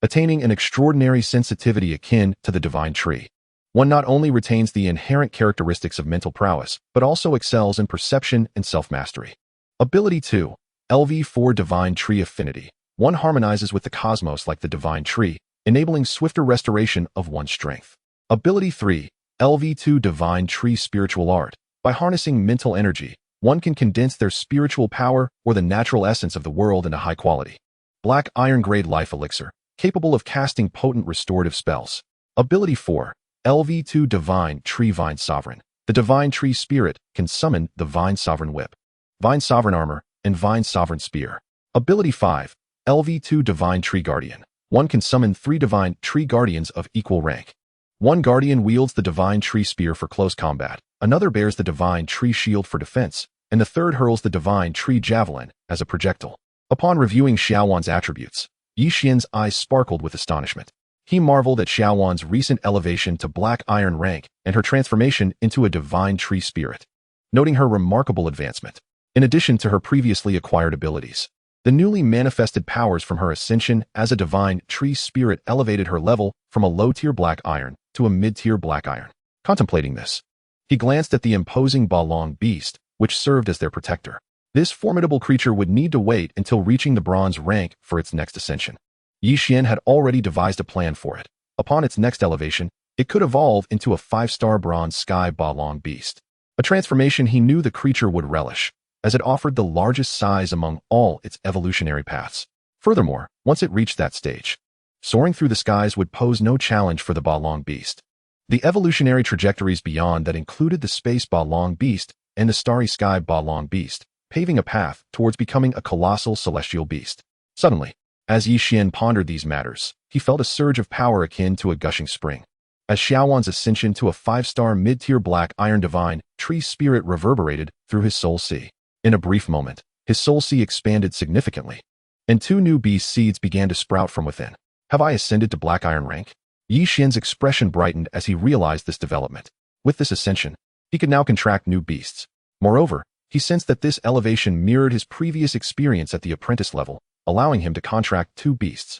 Attaining an extraordinary sensitivity akin to the Divine Tree. One not only retains the inherent characteristics of mental prowess, but also excels in perception and self-mastery. Ability 2, LV4 Divine Tree Affinity. One harmonizes with the cosmos like the Divine Tree, enabling swifter restoration of one's strength. Ability 3, LV2 Divine Tree Spiritual Art. By harnessing mental energy, one can condense their spiritual power or the natural essence of the world into high quality. Black Iron Grade Life Elixir, capable of casting potent restorative spells. Ability 4, LV2 Divine Tree Vine Sovereign. The Divine Tree Spirit can summon the Vine Sovereign Whip, Vine Sovereign Armor, and Vine Sovereign Spear. Ability 5, LV2 Divine Tree Guardian. One can summon 3 Divine Tree Guardians of equal rank. One guardian wields the Divine Tree Spear for close combat, another bears the Divine Tree Shield for defense, and the third hurls the Divine Tree Javelin as a projectile. Upon reviewing Xiaowan's attributes, Yixian's eyes sparkled with astonishment. He marveled at Xiaowan's recent elevation to Black Iron rank and her transformation into a Divine Tree Spirit. Noting her remarkable advancement, in addition to her previously acquired abilities, the newly manifested powers from her ascension as a Divine Tree Spirit elevated her level from a low-tier Black Iron to a mid-tier Black Iron. Contemplating this, he glanced at the imposing Balong beast, which served as their protector. This formidable creature would need to wait until reaching the bronze rank for its next ascension. Yixian had already devised a plan for it. Upon its next elevation, it could evolve into a 5-star bronze sky balong beast. A transformation he knew the creature would relish, as it offered the largest size among all its evolutionary paths. Furthermore, once it reached that stage, soaring through the skies would pose no challenge for the balong beast. The evolutionary trajectories beyond that included the space balong beast and the starry sky balong beast, paving a path towards becoming a colossal celestial beast. Suddenly, as Yixian pondered these matters, he felt a surge of power akin to a gushing spring. As Xiaowan's ascension to a 5-star mid-tier black iron divine tree spirit reverberated through his soul sea. In a brief moment, his soul sea expanded significantly, and 2 new beast seeds began to sprout from within. Have I ascended to black iron rank? Yixian's expression brightened as he realized this development. With this ascension, he could now contract new beasts. Moreover, he sensed that this elevation mirrored his previous experience at the apprentice level, allowing him to contract 2 beasts.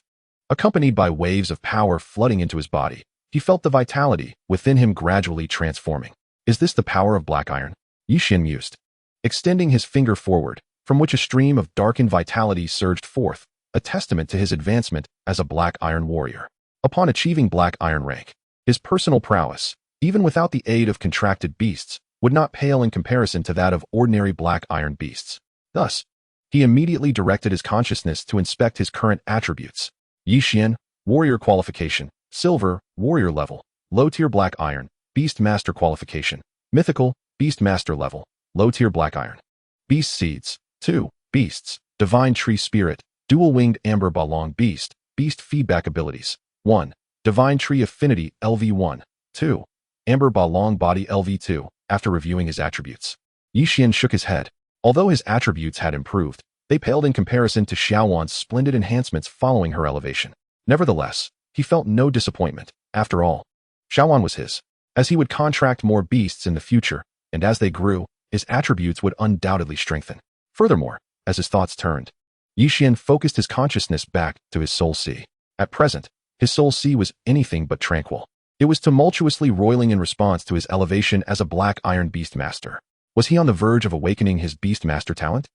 Accompanied by waves of power flooding into his body, he felt the vitality within him gradually transforming. Is this the power of black iron? Yixian mused, extending his finger forward, from which a stream of darkened vitality surged forth, a testament to his advancement as a black iron warrior. Upon achieving black iron rank, his personal prowess, even without the aid of contracted beasts, would not pale in comparison to that of ordinary black iron beasts. Thus, he immediately directed his consciousness to inspect his current attributes. Yixian, warrior qualification, silver, warrior level, low-tier black iron, beast master qualification, mythical, beast master level, low-tier black iron. Beast seeds, 2, beasts, divine tree spirit, dual-winged amber balong beast, beast feedback abilities, 1, divine tree affinity LV1, 2, amber balong body LV2. After reviewing his attributes, Yixian shook his head. Although his attributes had improved, they paled in comparison to Xiaowan's splendid enhancements following her elevation. Nevertheless, he felt no disappointment. After all, Xiaowan was his, as he would contract more beasts in the future, and as they grew, his attributes would undoubtedly strengthen. Furthermore, as his thoughts turned, Yixian focused his consciousness back to his soul sea. At present, his soul sea was anything but tranquil. It was tumultuously roiling in response to his elevation as a black iron beastmaster. Was he on the verge of awakening his beastmaster talent?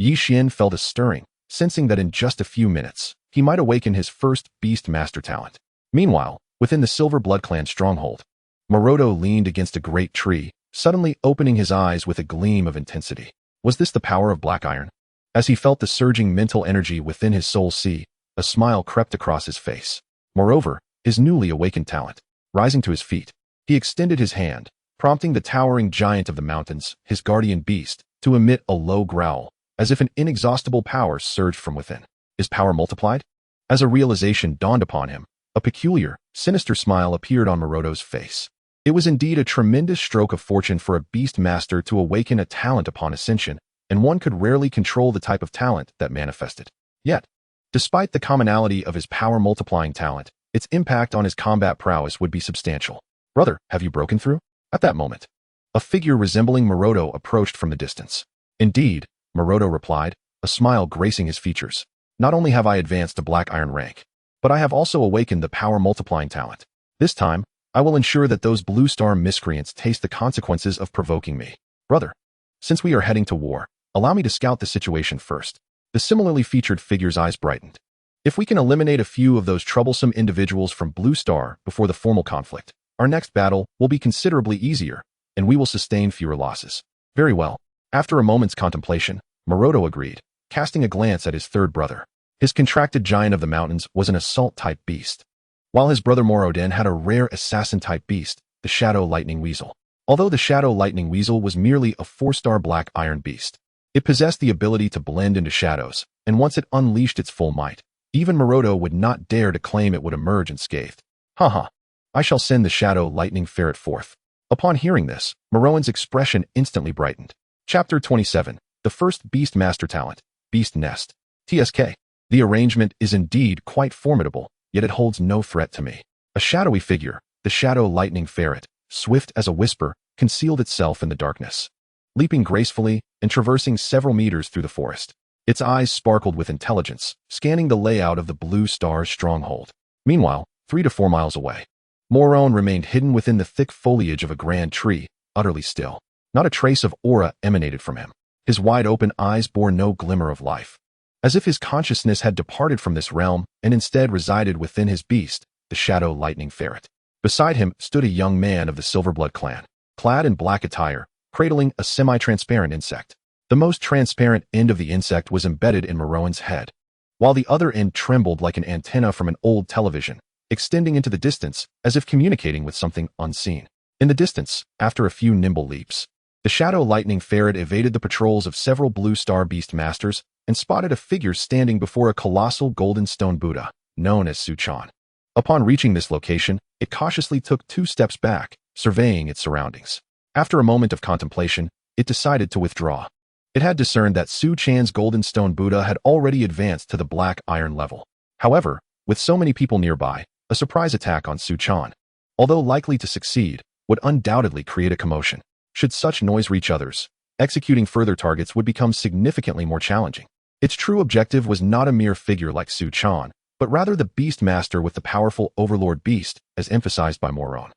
Yixian felt a stirring, sensing that in just a few minutes, he might awaken his first beastmaster talent. Meanwhile, within the Silver Blood Clan stronghold, Maroto leaned against a great tree, suddenly opening his eyes with a gleam of intensity. Was this the power of black iron? As he felt the surging mental energy within his soul sea, a smile crept across his face. Moreover, his newly awakened talent. Rising to his feet, he extended his hand, prompting the towering giant of the mountains, his guardian beast, to emit a low growl, as if an inexhaustible power surged from within. His power multiplied? As a realization dawned upon him, a peculiar, sinister smile appeared on Maroto's face. It was indeed a tremendous stroke of fortune for a beast master to awaken a talent upon ascension, and one could rarely control the type of talent that manifested. Yet, despite the commonality of his power-multiplying talent, its impact on his combat prowess would be substantial. Brother, have you broken through? At that moment, a figure resembling Maroto approached from the distance. Indeed, Maroto replied, a smile gracing his features. Not only have I advanced to black iron rank, but I have also awakened the power-multiplying talent. This time, I will ensure that those blue star miscreants taste the consequences of provoking me. Brother, since we are heading to war, allow me to scout the situation first. The similarly featured figure's eyes brightened. If we can eliminate a few of those troublesome individuals from Blue Star before the formal conflict, our next battle will be considerably easier, and we will sustain fewer losses. Very well. After a moment's contemplation, Maroto agreed, casting a glance at his third brother. His contracted giant of the mountains was an assault-type beast, while his brother Moroden had a rare assassin-type beast, the Shadow Lightning Weasel. Although the Shadow Lightning Weasel was merely a 4-star black iron beast, it possessed the ability to blend into shadows, and once it unleashed its full might, even Maroto would not dare to claim it would emerge unscathed. Haha, I shall send the Shadow Lightning Ferret forth. Upon hearing this, Maroan's expression instantly brightened. Chapter 27, The First Beast Master Talent, Beast Nest. TSK. The arrangement is indeed quite formidable, yet it holds no threat to me. A shadowy figure, the Shadow Lightning Ferret, swift as a whisper, concealed itself in the darkness. Leaping gracefully and traversing several meters through the forest, its eyes sparkled with intelligence, scanning the layout of the Blue Star's stronghold. Meanwhile, 3 to 4 miles away, Moron remained hidden within the thick foliage of a grand tree, utterly still. Not a trace of aura emanated from him. His wide-open eyes bore no glimmer of life, as if his consciousness had departed from this realm and instead resided within his beast, the Shadow Lightning Ferret. Beside him stood a young man of the Silverblood clan, clad in black attire, cradling a semi-transparent insect. The most transparent end of the insect was embedded in Morrowan's head, while the other end trembled like an antenna from an old television, extending into the distance as if communicating with something unseen. In the distance, after a few nimble leaps, the shadow lightning ferret evaded the patrols of several blue star beast masters and spotted a figure standing before a colossal golden stone Buddha, known as Xuan. Upon reaching this location, it cautiously took 2 steps back, surveying its surroundings. After a moment of contemplation, it decided to withdraw. It had discerned that Xuan's golden stone Buddha had already advanced to the black iron level. However, with so many people nearby, a surprise attack on Xuan, although likely to succeed, would undoubtedly create a commotion. Should such noise reach others, executing further targets would become significantly more challenging. Its true objective was not a mere figure like Xuan, but rather the beast master with the powerful overlord beast, as emphasized by Morrowan,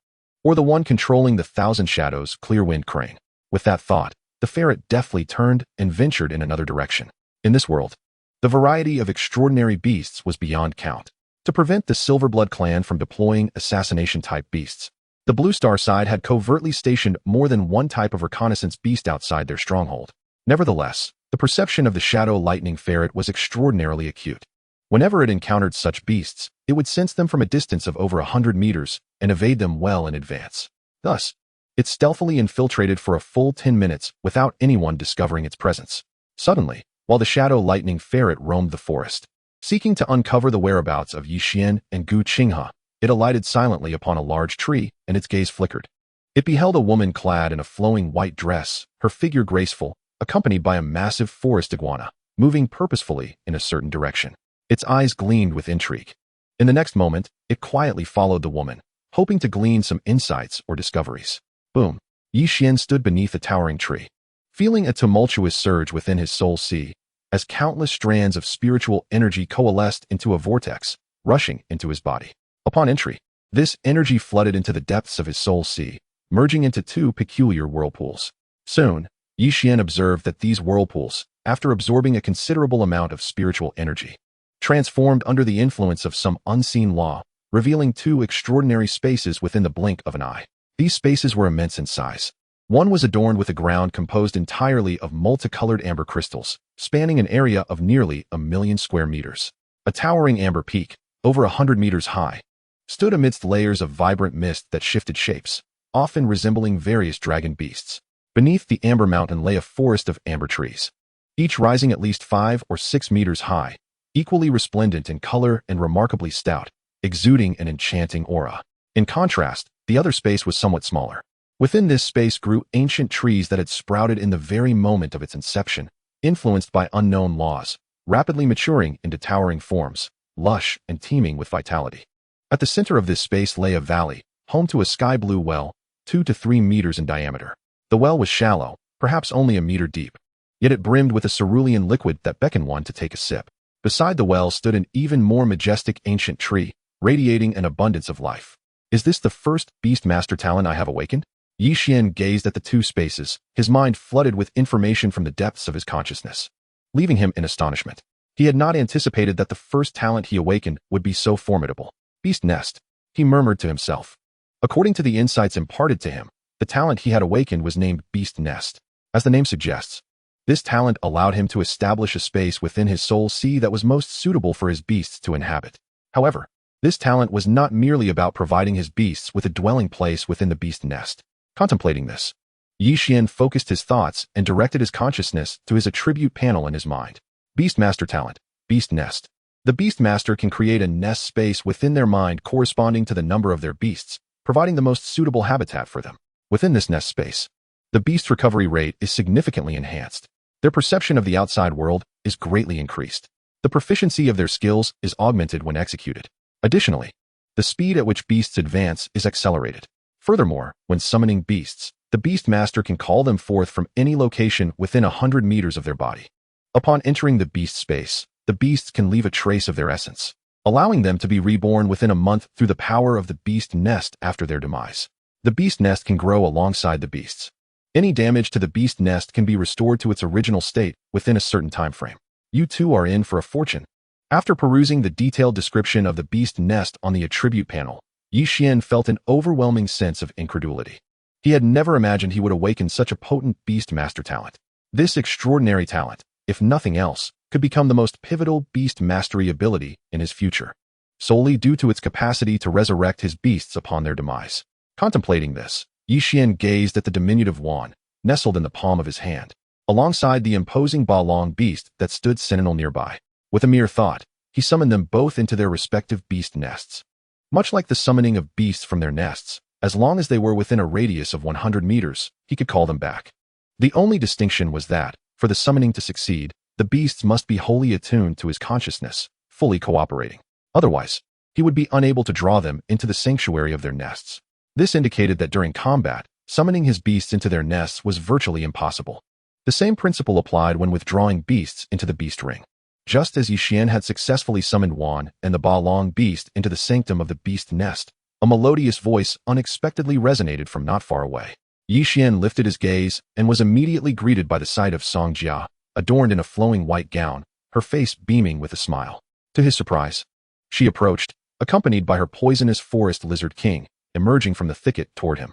or the one controlling the thousand shadows, Clearwind Crane. With that thought, the ferret deftly turned and ventured in another direction. In this world, the variety of extraordinary beasts was beyond count. To prevent the Silverblood clan from deploying assassination-type beasts, the Blue Star side had covertly stationed more than one type of reconnaissance beast outside their stronghold. Nevertheless, the perception of the shadow lightning ferret was extraordinarily acute. Whenever it encountered such beasts, it would sense them from a distance of over 100 meters and evade them well in advance. Thus, it stealthily infiltrated for a full 10 minutes without anyone discovering its presence. Suddenly, while the shadow lightning ferret roamed the forest, seeking to uncover the whereabouts of Yixian and Gu Qinghe, it alighted silently upon a large tree, and its gaze flickered. It beheld a woman clad in a flowing white dress, her figure graceful, accompanied by a massive forest iguana, moving purposefully in a certain direction. Its eyes gleamed with intrigue. In the next moment, it quietly followed the woman, hoping to glean some insights or discoveries. Boom! Yixian stood beneath a towering tree, feeling a tumultuous surge within his soul sea, as countless strands of spiritual energy coalesced into a vortex, rushing into his body. Upon entry, this energy flooded into the depths of his soul sea, merging into 2 peculiar whirlpools. Soon, Yixian observed that these whirlpools, after absorbing a considerable amount of spiritual energy, transformed under the influence of some unseen law, revealing 2 extraordinary spaces within the blink of an eye. These spaces were immense in size. One was adorned with a ground composed entirely of multicolored amber crystals, spanning an area of nearly 1,000,000 square meters. A towering amber peak, over 100 meters high, stood amidst layers of vibrant mist that shifted shapes, often resembling various dragon beasts. Beneath the amber mountain lay a forest of amber trees, each rising at least 5 or 6 meters high, equally resplendent in color and remarkably stout, exuding an enchanting aura. In contrast, the other space was somewhat smaller. Within this space grew ancient trees that had sprouted in the very moment of its inception, influenced by unknown laws, rapidly maturing into towering forms, lush and teeming with vitality. At the center of this space lay a valley, home to a sky-blue well, 2 to 3 meters in diameter. The well was shallow, perhaps only a meter deep, yet it brimmed with a cerulean liquid that beckoned one to take a sip. Beside the well stood an even more majestic ancient tree, radiating an abundance of life. Is this the first beast master talent I have awakened? Yixian gazed at the 2 spaces, his mind flooded with information from the depths of his consciousness, leaving him in astonishment. He had not anticipated that the first talent he awakened would be so formidable. Beast Nest, he murmured to himself. According to the insights imparted to him, the talent he had awakened was named Beast Nest. As the name suggests, this talent allowed him to establish a space within his soul sea that was most suitable for his beasts to inhabit. However, this talent was not merely about providing his beasts with a dwelling place within the Beast Nest. Contemplating this, Yixian focused his thoughts and directed his consciousness to his attribute panel in his mind. Beastmaster talent, Beast Nest. The Beastmaster can create a nest space within their mind corresponding to the number of their beasts, providing the most suitable habitat for them. Within this nest space, the beast's recovery rate is significantly enhanced. Their perception of the outside world is greatly increased. The proficiency of their skills is augmented when executed. Additionally, the speed at which beasts advance is accelerated. Furthermore, when summoning beasts, the Beastmaster can call them forth from any location within 100 meters of their body. Upon entering the beast space, the beasts can leave a trace of their essence, allowing them to be reborn within a month through the power of the beast nest after their demise. The beast nest can grow alongside the beasts. Any damage to the beast nest can be restored to its original state within a certain time frame. You too are in for a fortune. After perusing the detailed description of the beast nest on the attribute panel, Yi Xian felt an overwhelming sense of incredulity. He had never imagined he would awaken such a potent beast master talent. This extraordinary talent, if nothing else, could become the most pivotal beast mastery ability in his future, solely due to its capacity to resurrect his beasts upon their demise. Contemplating this, Yi Xian gazed at the diminutive Xuan, nestled in the palm of his hand, alongside the imposing Balong beast that stood sentinel nearby. With a mere thought, he summoned them both into their respective beast nests. Much like the summoning of beasts from their nests, as long as they were within a radius of 100 meters, he could call them back. The only distinction was that, for the summoning to succeed, the beasts must be wholly attuned to his consciousness, fully cooperating. Otherwise, he would be unable to draw them into the sanctuary of their nests. This indicated that during combat, summoning his beasts into their nests was virtually impossible. The same principle applied when withdrawing beasts into the beast ring. Just as Yi Xian had successfully summoned Xuan and the Balong beast into the sanctum of the beast nest, a melodious voice unexpectedly resonated from not far away. Yi Xian lifted his gaze and was immediately greeted by the sight of Song Jia, adorned in a flowing white gown, her face beaming with a smile. To his surprise, she approached, accompanied by her poisonous forest lizard king, emerging from the thicket toward him.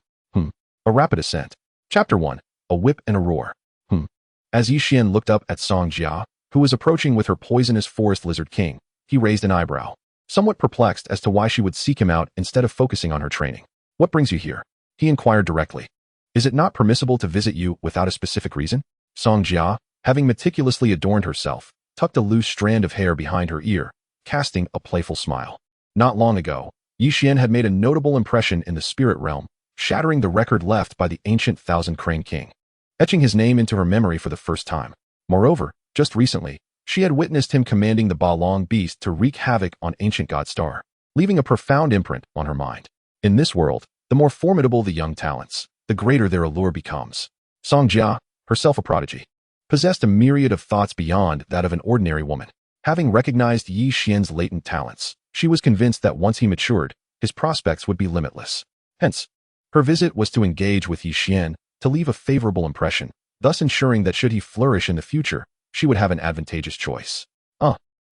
A rapid ascent. Chapter 1. A whip and a roar. As Yi Xian looked up at Song Jia, who was approaching with her poisonous forest lizard king, he raised an eyebrow, somewhat perplexed as to why she would seek him out instead of focusing on her training. What brings you here? He inquired directly. Is it not permissible to visit you without a specific reason? Song Jia, having meticulously adorned herself, tucked a loose strand of hair behind her ear, casting a playful smile. Not long ago, Yi Xian had made a notable impression in the spirit realm, shattering the record left by the ancient Thousand Crane King, etching his name into her memory for the first time. Moreover, just recently, she had witnessed him commanding the Balong beast to wreak havoc on ancient God Star, leaving a profound imprint on her mind. In this world, the more formidable the young talents, the greater their allure becomes. Song Jia, herself a prodigy, possessed a myriad of thoughts beyond that of an ordinary woman. Having recognized Yi Xian's latent talents, she was convinced that once he matured, his prospects would be limitless. Hence, her visit was to engage with Yi Xian to leave a favorable impression, thus ensuring that should he flourish in the future, she would have an advantageous choice.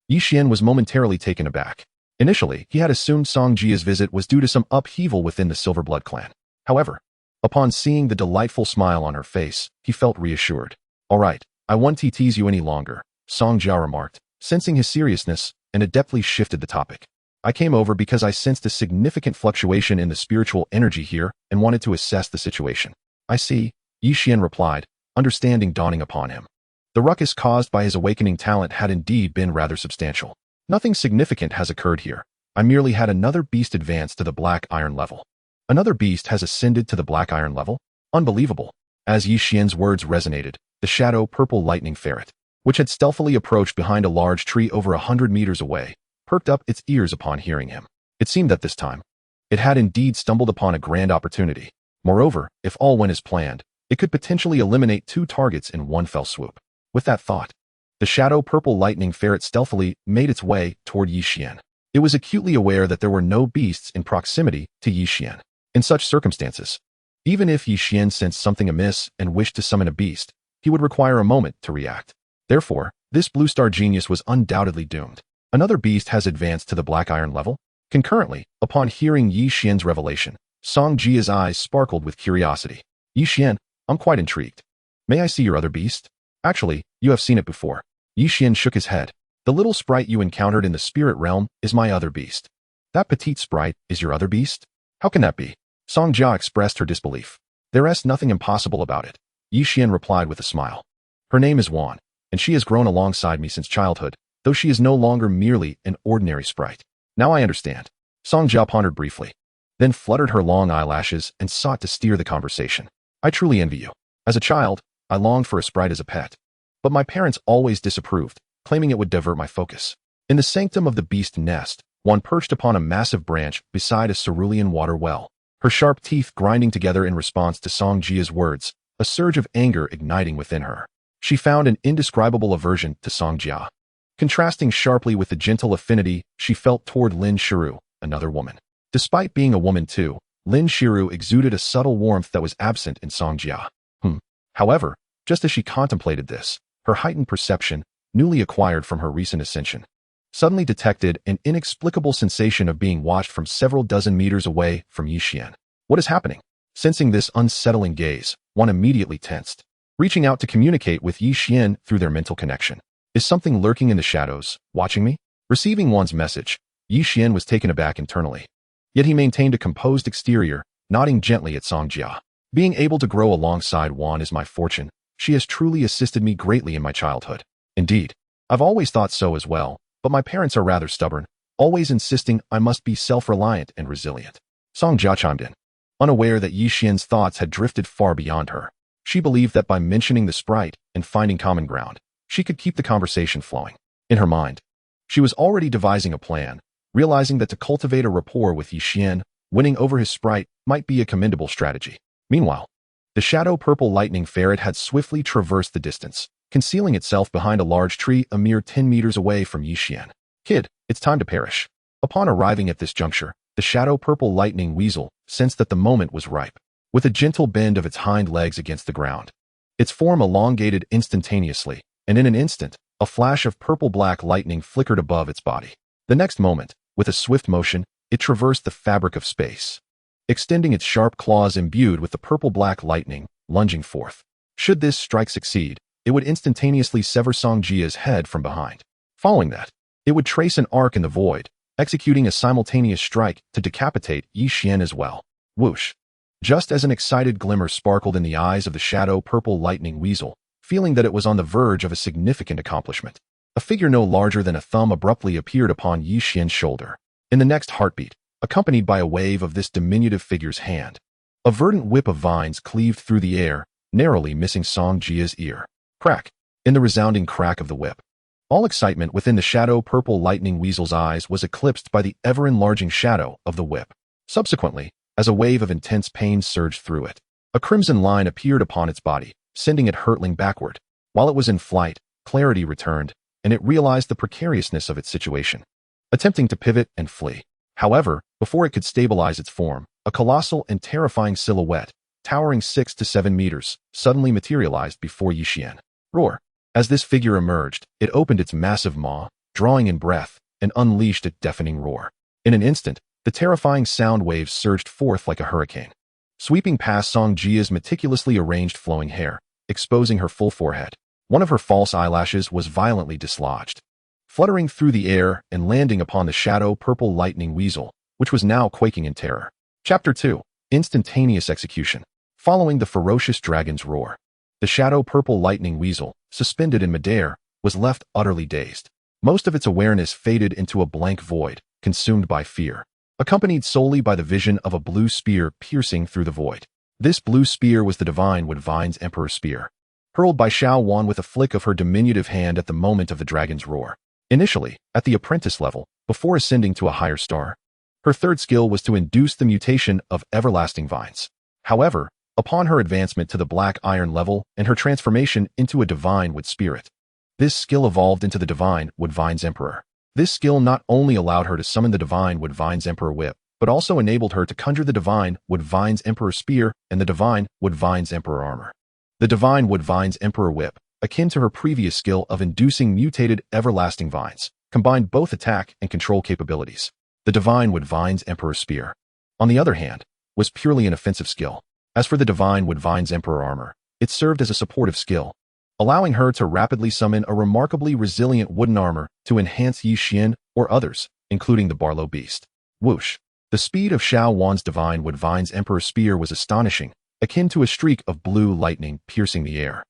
Yi Xian was momentarily taken aback. Initially, he had assumed Song Jia's visit was due to some upheaval within the Silverblood clan. However, upon seeing the delightful smile on her face, he felt reassured. All right, I won't tease you any longer, Song Jia remarked, sensing his seriousness, and adeptly shifted the topic. I came over because I sensed a significant fluctuation in the spiritual energy here and wanted to assess the situation. I see, Yi Xian replied, understanding dawning upon him. The ruckus caused by his awakening talent had indeed been rather substantial. Nothing significant has occurred here. I merely had another beast advance to the black iron level. Another beast has ascended to the black iron level? Unbelievable. As Yi Xian's words resonated, the shadow purple lightning ferret, which had stealthily approached behind a large tree over 100 meters away, perked up its ears upon hearing him. It seemed that this time, it had indeed stumbled upon a grand opportunity. Moreover, if all went as planned, it could potentially eliminate 2 targets in one fell swoop. With that thought, the shadow purple lightning ferret stealthily made its way toward Yi Xian. It was acutely aware that there were no beasts in proximity to Yi Xian. In such circumstances, even if Yi Xian sensed something amiss and wished to summon a beast, he would require a moment to react. Therefore, this blue star genius was undoubtedly doomed. Another beast has advanced to the black iron level? Concurrently, upon hearing Yi Xian's revelation, Song Jia's eyes sparkled with curiosity. Yi Xian, I'm quite intrigued. May I see your other beast? Actually, you have seen it before. Yi Xian shook his head. The little sprite you encountered in the spirit realm is my other beast. That petite sprite is your other beast? How can that be? Song Jia expressed her disbelief. There is nothing impossible about it. Yi Xian replied with a smile. Her name is Xuan, and she has grown alongside me since childhood, though she is no longer merely an ordinary sprite. Now I understand. Song Jia pondered briefly, then fluttered her long eyelashes and sought to steer the conversation. I truly envy you. As a child, I longed for a sprite as a pet, but my parents always disapproved, claiming it would divert my focus. In the sanctum of the beast nest, one perched upon a massive branch beside a cerulean water well, her sharp teeth grinding together in response to Song Jia's words, a surge of anger igniting within her. She found an indescribable aversion to Song Jia, contrasting sharply with the gentle affinity she felt toward Lin Shiru, another woman. Despite being a woman too, Lin Shiru exuded a subtle warmth that was absent in Song Jia. However, just as she contemplated this, her heightened perception, newly acquired from her recent ascension, suddenly detected an inexplicable sensation of being watched from several dozen meters away from Xuan. What is happening? Sensing this unsettling gaze, Xuan immediately tensed, reaching out to communicate with Xuan through their mental connection. Is something lurking in the shadows, watching me? Receiving Xuan's message, Xuan was taken aback internally. Yet he maintained a composed exterior, nodding gently at Songjia. Being able to grow alongside Xuan is my fortune. She has truly assisted me greatly in my childhood. Indeed, I've always thought so as well, but my parents are rather stubborn, always insisting I must be self-reliant and resilient. Songjia chimed in, unaware that Xuan's thoughts had drifted far beyond her. She believed that by mentioning the sprite and finding common ground, she could keep the conversation flowing. In her mind, she was already devising a plan, realizing that to cultivate a rapport with Xuan, winning over his sprite might be a commendable strategy. Meanwhile, the shadow purple lightning ferret had swiftly traversed the distance, concealing itself behind a large tree a mere 10 meters away from Xuan. Kid, it's time to perish. Upon arriving at this juncture, the shadow purple lightning weasel sensed that the moment was ripe. With a gentle bend of its hind legs against the ground, its form elongated instantaneously, and in an instant, a flash of purple-black lightning flickered above its body. The next moment, with a swift motion, it traversed the fabric of space, extending its sharp claws imbued with the purple-black lightning, lunging forth. Should this strike succeed, it would instantaneously sever Songjia's head from behind. Following that, it would trace an arc in the void, executing a simultaneous strike to decapitate Xuan as well. Whoosh! Just as an excited glimmer sparkled in the eyes of the shadow purple lightning weasel, feeling that it was on the verge of a significant accomplishment, a figure no larger than a thumb abruptly appeared upon Xuan's shoulder. In the next heartbeat, accompanied by a wave of this diminutive figure's hand, a verdant whip of vines cleaved through the air, narrowly missing Songjia's ear. Crack! In the resounding crack of the whip, all excitement within the shadow purple lightning weasel's eyes was eclipsed by the ever-enlarging shadow of the whip. Subsequently, as a wave of intense pain surged through it, a crimson line appeared upon its body, sending it hurtling backward. While it was in flight, clarity returned, and it realized the precariousness of its situation, attempting to pivot and flee. However, before it could stabilize its form, a colossal and terrifying silhouette, towering 6 to 7 meters, suddenly materialized before Xuan. Roar! As this figure emerged, it opened its massive maw, drawing in breath, and unleashed a deafening roar. In an instant, the terrifying sound waves surged forth like a hurricane, sweeping past Songjia's meticulously arranged flowing hair, exposing her full forehead. One of her false eyelashes was violently dislodged, fluttering through the air and landing upon the shadow purple lightning weasel, which was now quaking in terror. Chapter 2. Instantaneous Execution. Following the ferocious dragon's roar, the shadow purple lightning weasel, suspended in midair, was left utterly dazed. Most of its awareness faded into a blank void, consumed by fear, accompanied solely by the vision of a blue spear piercing through the void. This blue spear was the Divine Woodvine's Emperor Spear, hurled by Xuan with a flick of her diminutive hand at the moment of the dragon's roar. Initially, at the apprentice level, before ascending to a higher star, her third skill was to induce the mutation of everlasting vines. However, upon her advancement to the black iron level and her transformation into a divine wood spirit, this skill evolved into the Divine Woodvine's Emperor. This skill not only allowed her to summon the Divine Woodvine's Emperor Whip, but also enabled her to conjure the Divine Woodvine's Emperor Spear and the Divine Woodvine's Emperor Armor. The Divine Woodvine's Emperor Whip, akin to her previous skill of inducing mutated everlasting vines, combined both attack and control capabilities. The Divine Woodvine's Emperor Spear, on the other hand, was purely an offensive skill. As for the Divine Woodvine's Emperor Armor, it served as a supportive skill, allowing her to rapidly summon a remarkably resilient wooden armor to enhance Xuan or others, including the Barlow Beast. Whoosh! The speed of Xuan's Divine Woodvine's Emperor Spear was astonishing, akin to a streak of blue lightning piercing the air.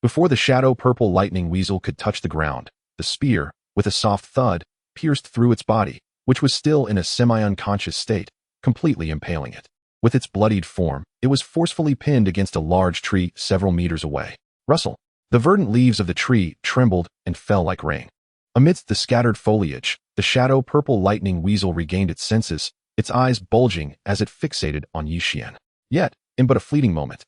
Before the shadow purple lightning weasel could touch the ground, the spear, with a soft thud, pierced through its body, which was still in a semi-unconscious state, completely impaling it. With its bloodied form, it was forcefully pinned against a large tree several meters away. Rustle! The verdant leaves of the tree trembled and fell like rain. Amidst the scattered foliage, the shadow purple lightning weasel regained its senses, its eyes bulging as it fixated on Xuan. Yet, in but a fleeting moment,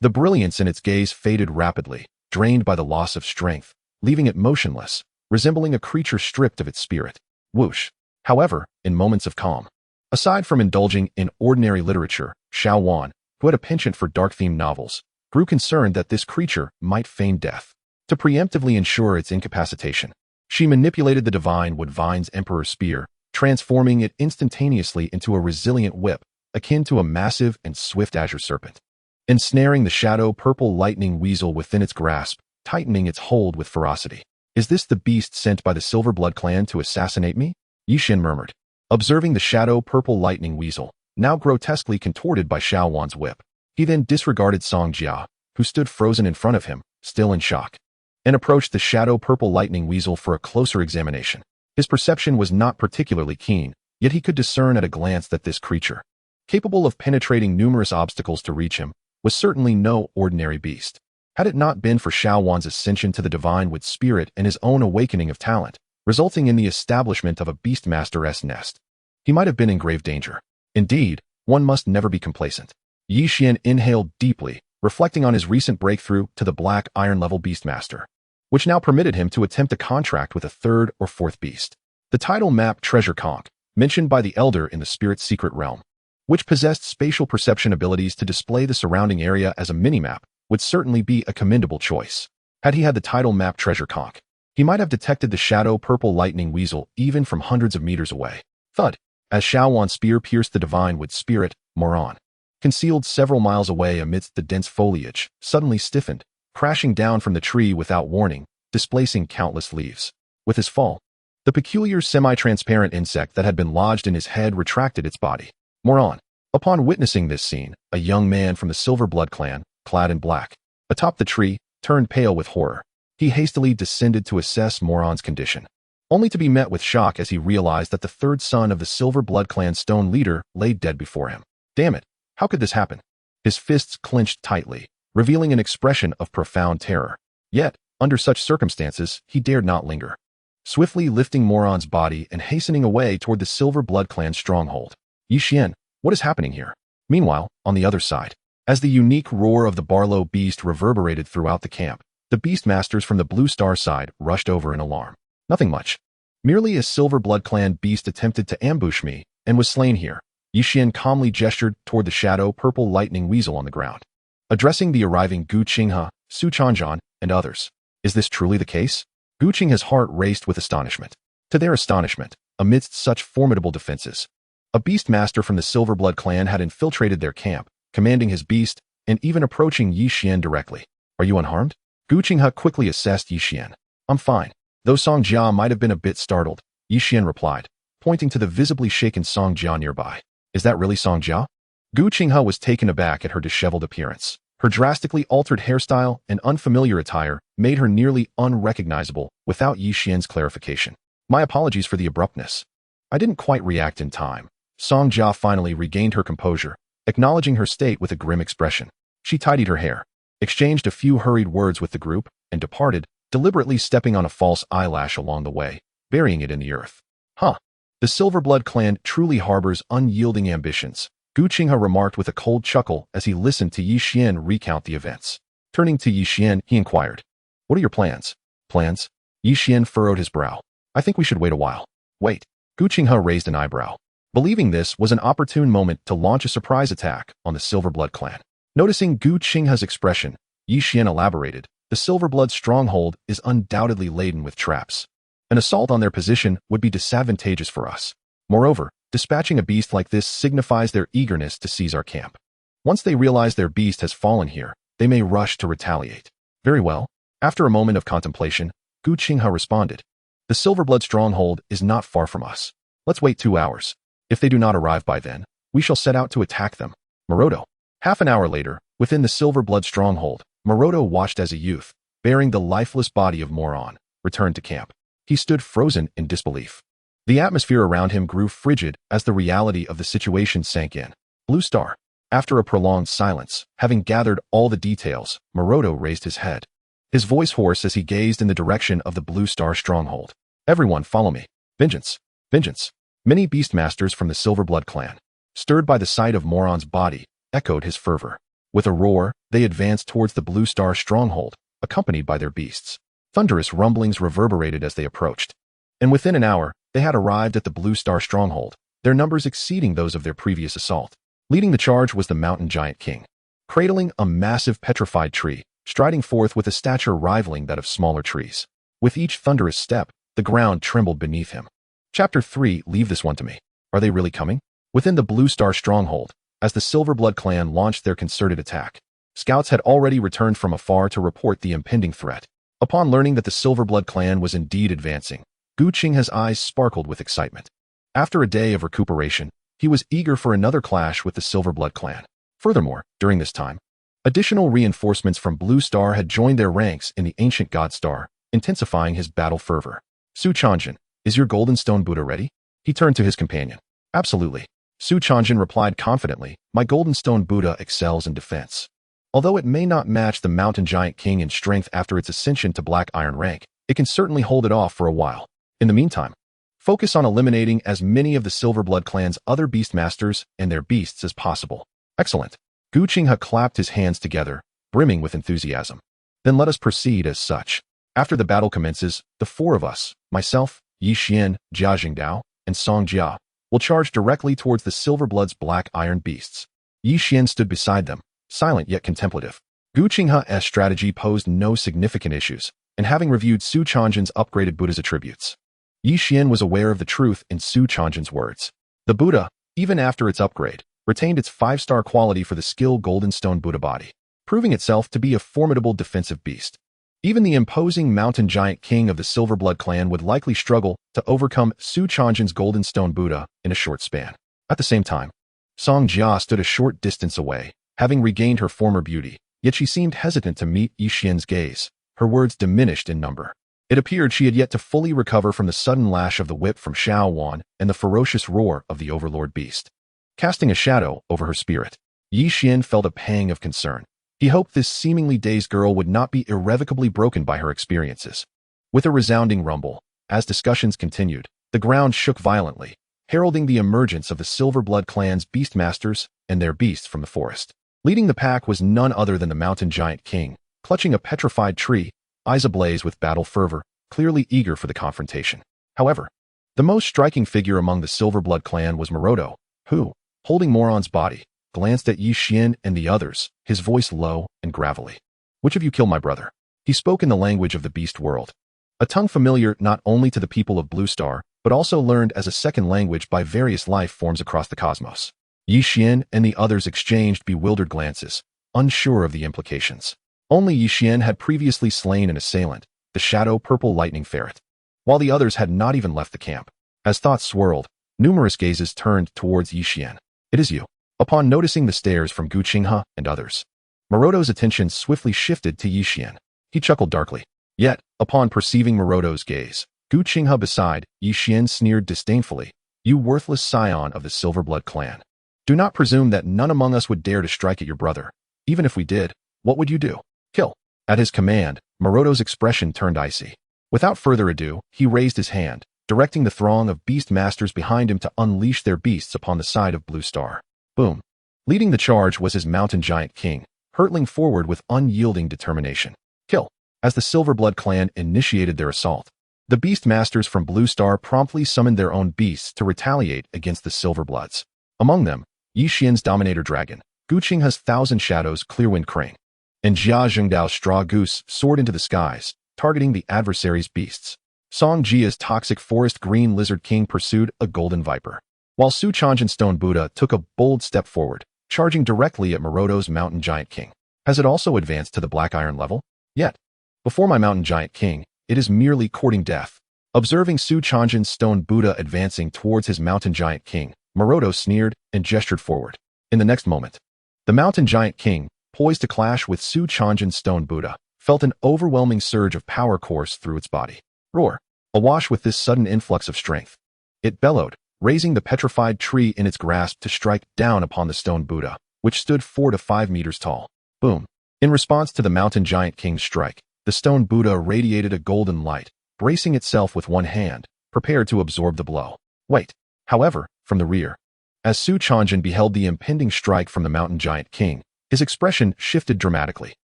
the brilliance in its gaze faded rapidly, drained by the loss of strength, leaving it motionless, resembling a creature stripped of its spirit. Whoosh! However, in moments of calm, aside from indulging in ordinary literature, Xuan, who had a penchant for dark-themed novels, grew concerned that this creature might feign death. To preemptively ensure its incapacitation, She manipulated the divine Woodvine's Emperor Spear, transforming it instantaneously into a resilient whip, akin to a massive and swift azure serpent. Ensnaring the shadow purple lightning weasel within its grasp, tightening its hold with ferocity. Is this the beast sent by the Silverblood clan to assassinate me? Yixin murmured, observing the shadow purple lightning weasel, now grotesquely contorted by Xiaowan's whip. He then disregarded Song Jia, who stood frozen in front of him, still in shock, and approached the shadow purple lightning weasel for a closer examination. His perception was not particularly keen, yet he could discern at a glance that this creature, capable of penetrating numerous obstacles to reach him, was certainly no ordinary beast. Had it not been for Xiaowan's ascension to the divine with spirit and his own awakening of talent, resulting in the establishment of a Beastmaster's nest, he might have been in grave danger. Indeed, one must never be complacent. Yixin inhaled deeply, reflecting on his recent breakthrough to the black iron-level Beastmaster, which now permitted him to attempt a contract with a third or fourth beast. The tidal map Treasure Conch, mentioned by the Elder in the Spirit's Secret Realm, which possessed spatial perception abilities to display the surrounding area as a minimap, would certainly be a commendable choice. Had he had the tidal map Treasure Conch, he might have detected the shadow purple lightning weasel even from hundreds of meters away. Thud! As Xiaowan's spear pierced the divine with spirit, Moron, concealed several miles away amidst the dense foliage, suddenly stiffened, crashing down from the tree without warning, displacing countless leaves. With his fall, the peculiar semi-transparent insect that had been lodged in his head retracted its body. Moron. Upon witnessing this scene, a young man from the Silverblood clan, clad in black, atop the tree, turned pale with horror. He hastily descended to assess Moron's condition, only to be met with shock as he realized that the third son of the Silverblood clan stone leader lay dead before him. Damn it, how could this happen? His fists clenched tightly, revealing an expression of profound terror. Yet, under such circumstances, he dared not linger. Swiftly lifting Moron's body and hastening away toward the Silverblood clan's stronghold. Yixin, what is happening here? Meanwhile, on the other side, as the unique roar of the Barlow beast reverberated throughout the camp, the Beastmasters from the Blue Star side rushed over in alarm. Nothing much. Merely a Silverblood clan beast attempted to ambush me and was slain here. Yixin calmly gestured toward the shadow purple lightning weasel on the ground, addressing the arriving Gu Qinghe, Su Chanzhan, and others. Is this truly the case? Gu Qinghe's heart raced with astonishment. To their astonishment, amidst such formidable defenses, a Beastmaster from the Silverblood clan had infiltrated their camp, commanding his beast, and even approaching Yixin directly. Are you unharmed? Gu Qinghe quickly assessed Yixin. I'm fine. Though Song Jia might have been a bit startled, Yixin replied, pointing to the visibly shaken Song Jia nearby. Is that really Song Jia? Gu Qinghe was taken aback at her disheveled appearance. Her drastically altered hairstyle and unfamiliar attire made her nearly unrecognizable without Yixin's clarification. My apologies for the abruptness. I didn't quite react in time. Song Jia finally regained her composure, acknowledging her state with a grim expression. She tidied her hair, exchanged a few hurried words with the group, and departed, deliberately stepping on a false eyelash along the way, burying it in the earth. Huh. The Silverblood clan truly harbors unyielding ambitions, Gu Qinghe remarked with a cold chuckle as he listened to Yixin recount the events. Turning to Yixin, he inquired, what are your plans? Plans? Yixin furrowed his brow. I think we should wait a while. Wait. Gu Qinghe raised an eyebrow, believing this was an opportune moment to launch a surprise attack on the Silverblood clan. Noticing Gu Qinghe's expression, Yixin elaborated, the Silverblood stronghold is undoubtedly laden with traps. An assault on their position would be disadvantageous for us. Moreover, dispatching a beast like this signifies their eagerness to seize our camp. Once they realize their beast has fallen here, they may rush to retaliate. Very well. After a moment of contemplation, Gu Qinghe responded, the Silverblood stronghold is not far from us. Let's wait 2 hours. If they do not arrive by then, we shall set out to attack them. Maroto. Half an hour later, within the Silverblood stronghold, Maroto watched as a youth, bearing the lifeless body of Moron, returned to camp. He stood frozen in disbelief. The atmosphere around him grew frigid as the reality of the situation sank in. Blue Star. After a prolonged silence, having gathered all the details, Maroto raised his head, his voice hoarse as he gazed in the direction of the Blue Star stronghold. Everyone follow me. Vengeance. Vengeance. Many Beastmasters from the Silverblood clan, stirred by the sight of Moron's body, echoed his fervor. With a roar, they advanced towards the Blue Star stronghold, accompanied by their beasts. Thunderous rumblings reverberated as they approached, and within an hour, they had arrived at the Blue Star stronghold, their numbers exceeding those of their previous assault. Leading the charge was the mountain giant king, cradling a massive petrified tree, striding forth with a stature rivaling that of smaller trees. With each thunderous step, The ground trembled beneath him. Chapter 3. Leave this one to me. Are they really coming? Within the Blue Star stronghold, as the Silverblood clan launched their concerted attack, scouts had already returned from afar to report the impending threat. Upon learning that the Silverblood clan was indeed advancing, Gu Qinghe's eyes sparkled with excitement. After a day of recuperation, he was eager for another clash with the Silverblood clan. Furthermore, during this time, additional reinforcements from Blue Star had joined their ranks in the ancient God Star, intensifying his battle fervor. Su Changjin, is your Golden Stone Buddha ready? He turned to his companion. Absolutely. Su Changjin replied confidently, my Golden Stone Buddha excels in defense. Although it may not match the Mountain Giant King in strength after its ascension to Black Iron rank, it can certainly hold it off for a while. In the meantime, focus on eliminating as many of the Silverblood clan's other Beastmasters and their beasts as possible. Excellent. Gu Qinghe clapped his hands together, brimming with enthusiasm. Then let us proceed as such. After the battle commences, the four of us, myself, Yi Xian, Jia Jingdao, and Song Jia, will charge directly towards the Silverblood's black iron beasts. Yi Xian stood beside them, silent yet contemplative. Gu Qinghe's strategy posed no significant issues, and having reviewed Su Changjin's upgraded Buddha's attributes, Yi Xian was aware of the truth in Su Changjin's words. The Buddha, even after its upgrade, retained its 5-star quality for the skill Golden Stone Buddha body, proving itself to be a formidable defensive beast. Even the imposing Mountain Giant King of the Silverblood clan would likely struggle to overcome Su Changjin's Golden Stone Buddha in a short span. At the same time, Song Jia stood a short distance away, having regained her former beauty, yet she seemed hesitant to meet Yi Xian's gaze. Her words diminished in number. It appeared she had yet to fully recover from the sudden lash of the whip from Xuan and the ferocious roar of the Overlord Beast. Casting a shadow over her spirit, Yi Xian felt a pang of concern. He hoped this seemingly dazed girl would not be irrevocably broken by her experiences. With a resounding rumble, as discussions continued, the ground shook violently, heralding the emergence of the Silverblood clan's Beastmasters and their beasts from the forest. Leading the pack was none other than the Mountain Giant King, clutching a petrified tree, eyes ablaze with battle fervor, clearly eager for the confrontation. However, the most striking figure among the Silverblood clan was Maroto, who, holding Moron's body, glanced at Yi Xian and the others, his voice low and gravelly. Which of you killed my brother? He spoke in the language of the beast world, a tongue familiar not only to the people of Blue Star, but also learned as a second language by various life forms across the cosmos. Yi Xian and the others exchanged bewildered glances, unsure of the implications. Only Yi Xian had previously slain an assailant, the shadow purple lightning ferret, while the others had not even left the camp. As thoughts swirled, numerous gazes turned towards Yi Xian. It is you. Upon noticing the stares from Gu Qinghe and others, Maroto's attention swiftly shifted to Yi Xian. He chuckled darkly. Yet, upon perceiving Maroto's gaze, Gu Qinghe beside Yi Xian sneered disdainfully. You worthless scion of the Silverblood clan. Do not presume that none among us would dare to strike at your brother. Even if we did, what would you do? Kill. At his command, Maroto's expression turned icy. Without further ado, he raised his hand, directing the throng of Beastmasters behind him to unleash their beasts upon the side of Blue Star. Boom. Leading the charge was his Mountain Giant King, hurtling forward with unyielding determination. Kill. As the Silverblood clan initiated their assault, the Beastmasters from Blue Star promptly summoned their own beasts to retaliate against the Silverbloods. Among them, Yi Xian's Dominator Dragon, Gu Qinghe's Thousand Shadows Clearwind Crane, and Jia Jingdao's Straw Goose soared into the skies, targeting the adversary's beasts. Song Jia's Toxic Forest Green Lizard King pursued a Golden Viper, while Su Changjin's Stone Buddha took a bold step forward, charging directly at Maroto's Mountain Giant King. Has it also advanced to the Black Iron level? Yet. Before my Mountain Giant King, it is merely courting death. Observing Su Changjin's Stone Buddha advancing towards his Mountain Giant King, Maroto sneered and gestured forward. In the next moment, the Mountain Giant King, poised to clash with Su Changjin's Stone Buddha, felt an overwhelming surge of power course through its body. Roar. Awash with this sudden influx of strength, it bellowed, raising the petrified tree in its grasp to strike down upon the Stone Buddha, which stood 4 to 5 meters tall. Boom. In response to the Mountain Giant King's strike, the Stone Buddha radiated a golden light, bracing itself with one hand, prepared to absorb the blow. Wait. However, from the rear, as Su Changjin beheld the impending strike from the Mountain Giant King, his expression shifted dramatically.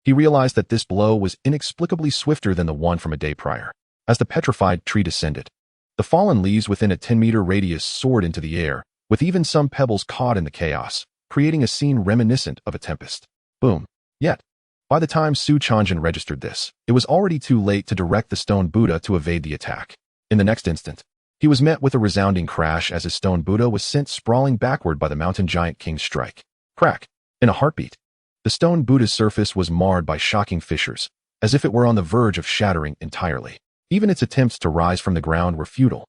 He realized that this blow was inexplicably swifter than the one from a day prior. As the petrified tree descended, the fallen leaves within a 10-meter radius soared into the air, with even some pebbles caught in the chaos, creating a scene reminiscent of a tempest. Boom. Yet, by the time Su Changjin registered this, it was already too late to direct the Stone Buddha to evade the attack. In the next instant, he was met with a resounding crash as his stone Buddha was sent sprawling backward by the mountain giant king's strike. Crack! In a heartbeat. The stone Buddha's surface was marred by shocking fissures, as if it were on the verge of shattering entirely. Even its attempts to rise from the ground were futile.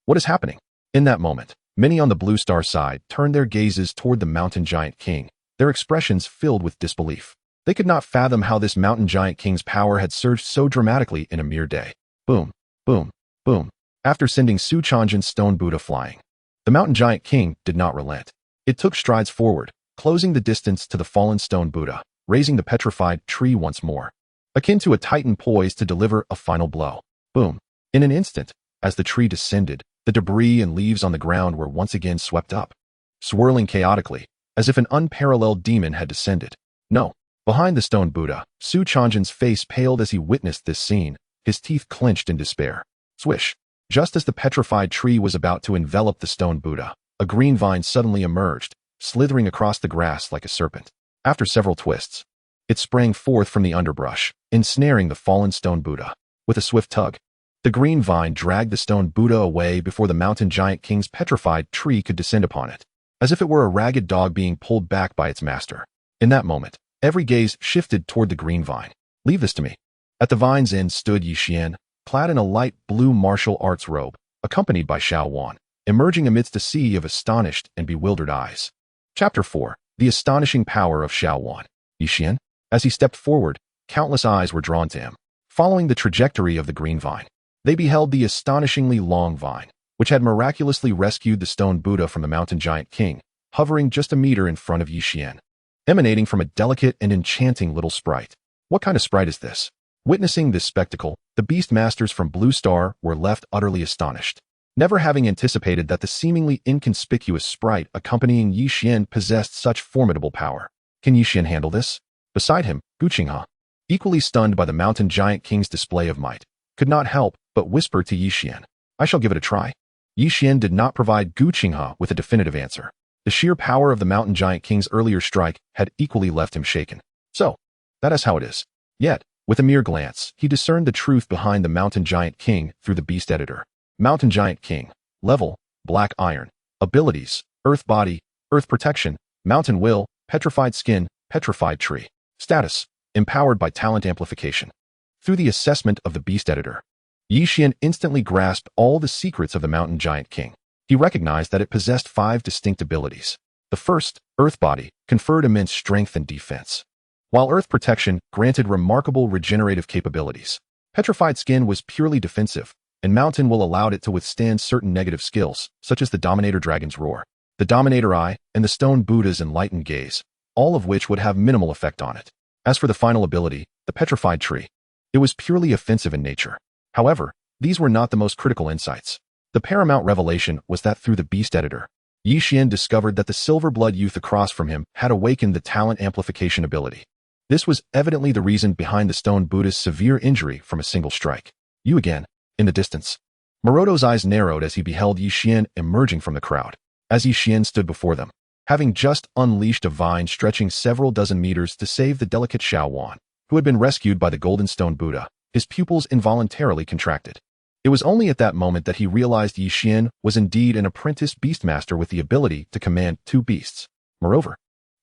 What is happening? In that moment, many on the Blue Star side turned their gazes toward the mountain giant king, their expressions filled with disbelief. They could not fathom how this mountain giant king's power had surged so dramatically in a mere day. Boom, boom, boom. After sending Su Chang'en's stone Buddha flying, the mountain giant king did not relent. It took strides forward, closing the distance to the fallen stone Buddha, raising the petrified tree once more, akin to a titan poised to deliver a final blow. Boom. In an instant, as the tree descended, the debris and leaves on the ground were once again swept up, swirling chaotically, as if an unparalleled demon had descended. No. Behind the stone Buddha, Su Chang'en's face paled as he witnessed this scene, his teeth clenched in despair. Swish! Just as the petrified tree was about to envelop the stone Buddha, a green vine suddenly emerged, slithering across the grass like a serpent. After several twists, it sprang forth from the underbrush, ensnaring the fallen stone Buddha. With a swift tug, the green vine dragged the stone Buddha away before the mountain giant king's petrified tree could descend upon it, as if it were a ragged dog being pulled back by its master. In that moment, every gaze shifted toward the green vine. Leave this to me. At the vine's end stood Yixian, clad in a light blue martial arts robe, accompanied by Xuan, emerging amidst a sea of astonished and bewildered eyes. Chapter 4. The Astonishing Power of Xuan. Yixian, as he stepped forward, countless eyes were drawn to him. Following the trajectory of the green vine, they beheld the astonishingly long vine, which had miraculously rescued the stone Buddha from the mountain giant king, hovering just a meter in front of Yixian, emanating from a delicate and enchanting little sprite. What kind of sprite is this? Witnessing this spectacle, the beast masters from Blue Star were left utterly astonished, never having anticipated that the seemingly inconspicuous sprite accompanying Yixian possessed such formidable power. Can Yixian handle this? Beside him, Guqinghe, equally stunned by the mountain giant king's display of might, could not help but whisper to Yixian, "I shall give it a try." Yixian did not provide Guqinghe with a definitive answer. The sheer power of the mountain giant king's earlier strike had equally left him shaken. So, that is how it is. Yet, with a mere glance, he discerned the truth behind the mountain giant king through the beast editor. Mountain giant king. Level, black iron. Abilities, earth body, earth protection, mountain will, petrified skin, petrified tree. Status, empowered by talent amplification. Through the assessment of the beast editor, Yixian instantly grasped all the secrets of the mountain giant king. He recognized that it possessed 5 distinct abilities. The first, earth body, conferred immense strength and defense, while earth protection granted remarkable regenerative capabilities. Petrified skin was purely defensive, and mountain will allowed it to withstand certain negative skills, such as the Dominator Dragon's roar, the Dominator Eye, and the Stone Buddha's enlightened gaze, all of which would have minimal effect on it. As for the final ability, the petrified tree, it was purely offensive in nature. However, these were not the most critical insights. The paramount revelation was that through the beast editor, Yixian discovered that the silver blood youth across from him had awakened the talent amplification ability. This was evidently the reason behind the Stone Buddha's severe injury from a single strike. You again, in the distance. Maroto's eyes narrowed as he beheld Yixian emerging from the crowd. As Yixian stood before them, having just unleashed a vine stretching several dozen meters to save the delicate Xuan, who had been rescued by the Golden Stone Buddha, his pupils involuntarily contracted. It was only at that moment that he realized Yixian was indeed an apprentice beastmaster with the ability to command 2 beasts. Moreover,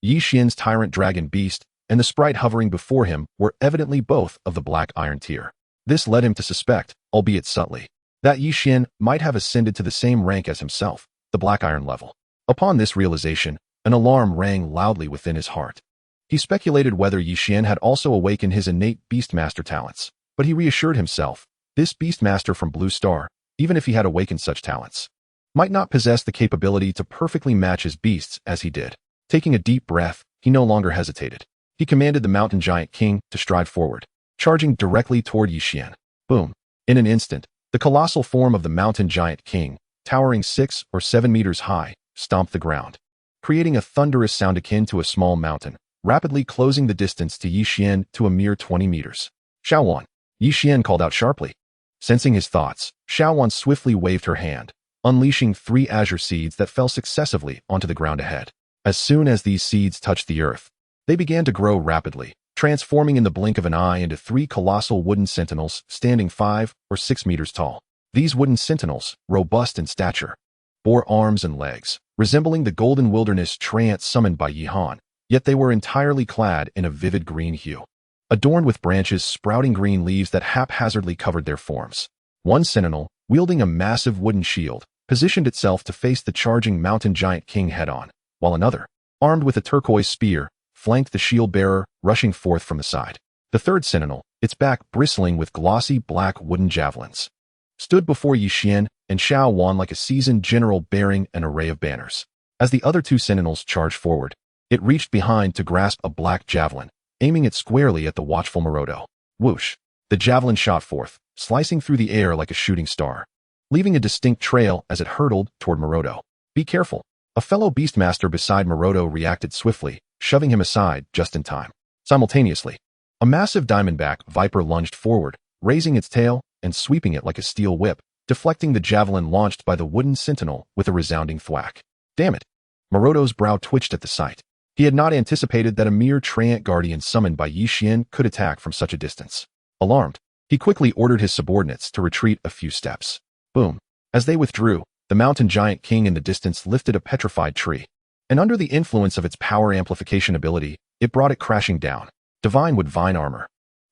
Yixian's tyrant dragon beast and the sprite hovering before him were evidently both of the black iron tier. This led him to suspect, albeit subtly, that Yixian might have ascended to the same rank as himself, the black iron level. Upon this realization, an alarm rang loudly within his heart. He speculated whether Yixian had also awakened his innate beastmaster talents, but he reassured himself, this beastmaster from Blue Star, even if he had awakened such talents, might not possess the capability to perfectly match his beasts as he did. Taking a deep breath, he no longer hesitated. He commanded the mountain giant king to stride forward, charging directly toward Yixian. Boom. In an instant, the colossal form of the mountain giant king, towering 6 or 7 meters high, stomped the ground, creating a thunderous sound akin to a small mountain, rapidly closing the distance to Yixian to a mere 20 meters. Xuan. Yixian called out sharply. Sensing his thoughts, Xuan swiftly waved her hand, unleashing 3 azure seeds that fell successively onto the ground ahead. As soon as these seeds touched the earth, they began to grow rapidly, transforming in the blink of an eye into 3 colossal wooden sentinels standing 5 or 6 meters tall. These wooden sentinels, robust in stature, bore arms and legs, resembling the golden wilderness trance summoned by Yihan, yet they were entirely clad in a vivid green hue, adorned with branches sprouting green leaves that haphazardly covered their forms. One sentinel, wielding a massive wooden shield, positioned itself to face the charging mountain giant king head-on, while another, armed with a turquoise spear, flanked the shield-bearer, rushing forth from the side. The third sentinel, its back bristling with glossy black wooden javelins, stood before Yixian and Xuan like a seasoned general bearing an array of banners. As the other two sentinels charged forward, it reached behind to grasp a black javelin, aiming it squarely at the watchful Maroto. Whoosh! The javelin shot forth, slicing through the air like a shooting star, leaving a distinct trail as it hurtled toward Maroto. Be careful! A fellow beastmaster beside Maroto reacted swiftly, shoving him aside just in time. Simultaneously, a massive diamondback viper lunged forward, raising its tail and sweeping it like a steel whip, deflecting the javelin launched by the wooden sentinel with a resounding thwack. Damn it! Maroto's brow twitched at the sight. He had not anticipated that a mere Treant guardian summoned by Yixian could attack from such a distance. Alarmed, he quickly ordered his subordinates to retreat a few steps. Boom! As they withdrew, the mountain giant king in the distance lifted a petrified tree, and under the influence of its power amplification ability, it brought it crashing down. Divine Vine armor.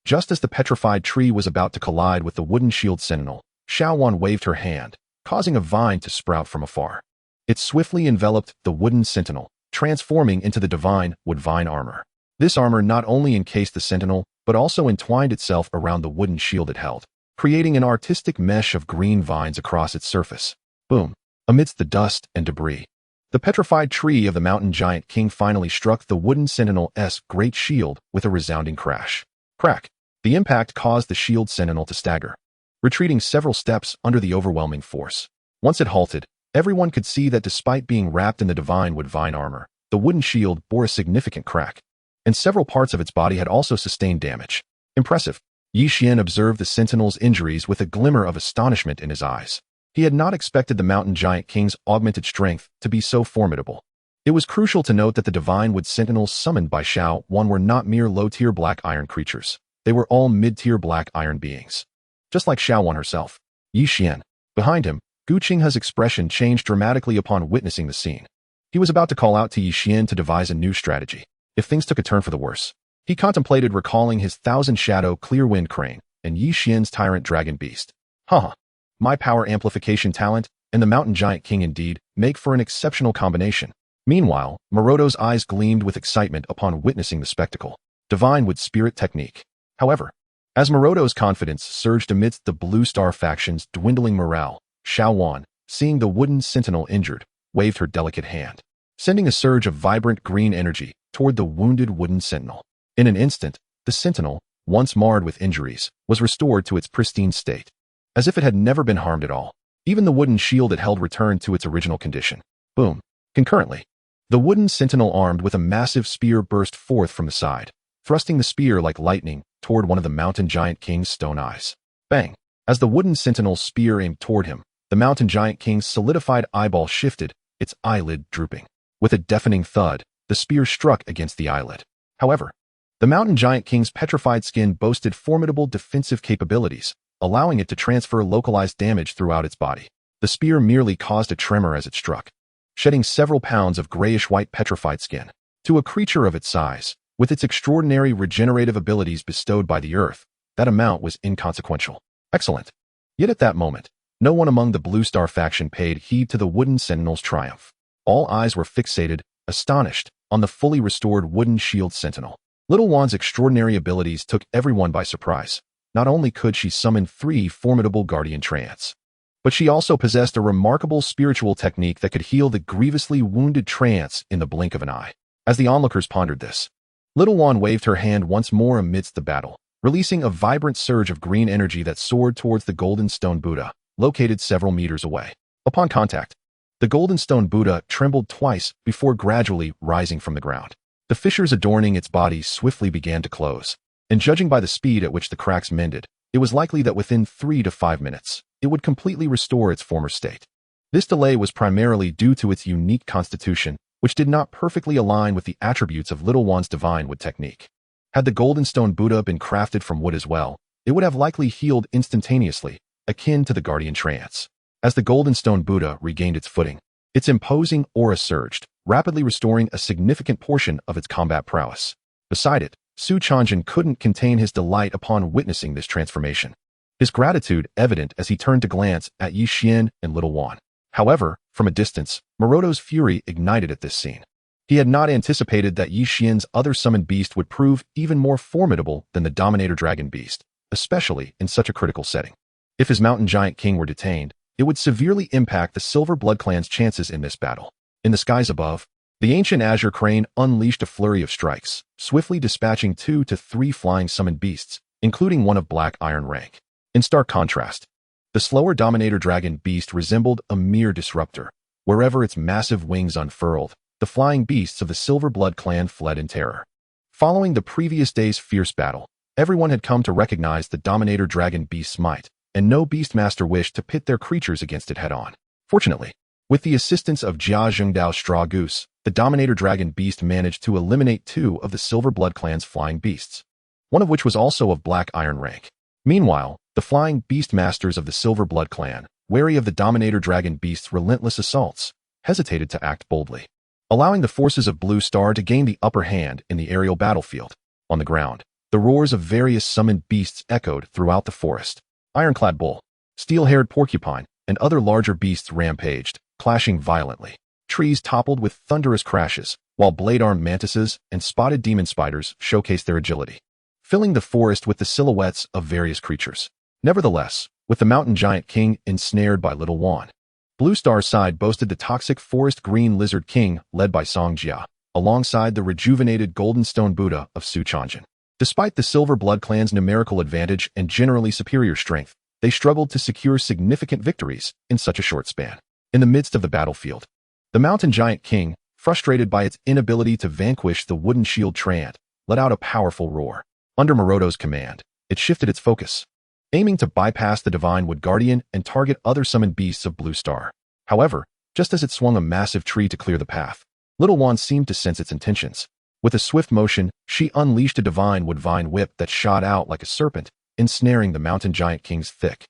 Just as the petrified tree was about to collide with the wooden shield sentinel, Xuan waved her hand, causing a vine to sprout from afar. It swiftly enveloped the wooden sentinel, transforming into the Divine Vine armor. This armor not only encased the sentinel, but also entwined itself around the wooden shield it held, creating an artistic mesh of green vines across its surface. Boom! Amidst the dust and debris, the petrified tree of the mountain giant king finally struck the wooden sentinel's great shield with a resounding crash. Crack! The impact caused the shield sentinel to stagger, retreating several steps under the overwhelming force. Once it halted, everyone could see that despite being wrapped in the Divine Vine armor, the wooden shield bore a significant crack, and several parts of its body had also sustained damage. Impressive. Yixian observed the sentinel's injuries with a glimmer of astonishment in his eyes. He had not expected the mountain giant king's augmented strength to be so formidable. It was crucial to note that the divine wood sentinels summoned by Xuan were not mere low-tier black iron creatures. They were all mid-tier black iron beings. Just like Xuan herself. Yixian. Behind him, Gu Qinghe's expression changed dramatically upon witnessing the scene. He was about to call out to Yixian to devise a new strategy, if things took a turn for the worse. He contemplated recalling his Thousand Shadow Clear Wind Crane and Yixian's Tyrant Dragon Beast. Haha. My power amplification talent and the Mountain Giant King indeed make for an exceptional combination. Meanwhile, Maroto's eyes gleamed with excitement upon witnessing the spectacle. Divine Wood Spirit Technique. However, as Maroto's confidence surged amidst the Blue Star faction's dwindling morale, Xuan, seeing the wooden sentinel injured, waved her delicate hand, sending a surge of vibrant green energy toward the wounded wooden sentinel. In an instant, the sentinel, once marred with injuries, was restored to its pristine state, as if it had never been harmed at all. Even the wooden shield it held returned to its original condition. Boom. Concurrently, the wooden sentinel armed with a massive spear burst forth from the side, thrusting the spear like lightning toward one of the mountain giant king's stone eyes. Bang! As the wooden sentinel's spear aimed toward him, the mountain giant king's solidified eyeball shifted, its eyelid drooping. With a deafening thud, the spear struck against the eyelid. However, the mountain giant king's petrified skin boasted formidable defensive capabilities, allowing it to transfer localized damage throughout its body. The spear merely caused a tremor as it struck, shedding several pounds of grayish-white petrified skin. To a creature of its size, with its extraordinary regenerative abilities bestowed by the earth, that amount was inconsequential. Excellent. Yet at that moment, no one among the Blue Star faction paid heed to the wooden sentinel's triumph. All eyes were fixated, astonished, on the fully restored wooden shield sentinel. Little Wan's extraordinary abilities took everyone by surprise. Not only could she summon 3 formidable guardian Treants, but she also possessed a remarkable spiritual technique that could heal the grievously wounded Treants in the blink of an eye. As the onlookers pondered this, Little Wan waved her hand once more amidst the battle, releasing a vibrant surge of green energy that soared towards the Golden Stone Buddha, located several meters away. Upon contact, the Golden Stone Buddha trembled twice before gradually rising from the ground. The fissures adorning its body swiftly began to close, and judging by the speed at which the cracks mended, it was likely that within 3 to 5 minutes, it would completely restore its former state. This delay was primarily due to its unique constitution, which did not perfectly align with the attributes of Little Wan's divine wood technique. Had the Golden Stone Buddha been crafted from wood as well, it would have likely healed instantaneously, akin to the Guardian trance. As the Golden Stone Buddha regained its footing, its imposing aura surged, rapidly restoring a significant portion of its combat prowess. Beside it, Xuan couldn't contain his delight upon witnessing this transformation. His gratitude evident as he turned to glance at Yixian and Little Wan. However, from a distance, Maroto's fury ignited at this scene. He had not anticipated that Yixian's other summoned beast would prove even more formidable than the Dominator Dragon Beast, especially in such a critical setting. If his Mountain Giant King were detained, it would severely impact the Silver Blood Clan's chances in this battle. In the skies above, the ancient Azure Crane unleashed a flurry of strikes, swiftly dispatching 2 to 3 flying summoned beasts, including one of black iron rank. In stark contrast, the slower Dominator Dragon Beast resembled a mere disruptor. Wherever its massive wings unfurled, the flying beasts of the Silver Blood Clan fled in terror. Following the previous day's fierce battle, everyone had come to recognize the Dominator Dragon Beast's might, and no Beastmaster wished to pit their creatures against it head-on. Fortunately, with the assistance of Jia Zhengdao's Straw Goose, the Dominator Dragon Beast managed to eliminate 2 of the Silver Blood Clan's flying beasts, one of which was also of black iron rank. Meanwhile, the flying Beastmasters of the Silver Blood Clan, wary of the Dominator Dragon Beast's relentless assaults, hesitated to act boldly, allowing the forces of Blue Star to gain the upper hand in the aerial battlefield. On the ground, the roars of various summoned beasts echoed throughout the forest. Ironclad Bull, Steel-Haired Porcupine, and other larger beasts rampaged, clashing violently. Trees toppled with thunderous crashes, while blade-armed mantises and spotted demon spiders showcased their agility, filling the forest with the silhouettes of various creatures. Nevertheless, with the Mountain Giant King ensnared by Little Wan, Blue Star's side boasted the toxic Forest Green Lizard King led by Song Jia, alongside the rejuvenated Golden Stone Buddha of Xuan. Despite the Silver Blood Clan's numerical advantage and generally superior strength, they struggled to secure significant victories in such a short span. In the midst of the battlefield, the Mountain Giant King, frustrated by its inability to vanquish the Wooden Shield Trant, let out a powerful roar. Under Maroto's command, it shifted its focus, aiming to bypass the Divine Wood Guardian and target other summoned beasts of Blue Star. However, just as it swung a massive tree to clear the path, Little Wan seemed to sense its intentions. With a swift motion, she unleashed a Divine Wood Vine whip that shot out like a serpent, ensnaring the Mountain Giant King's thick,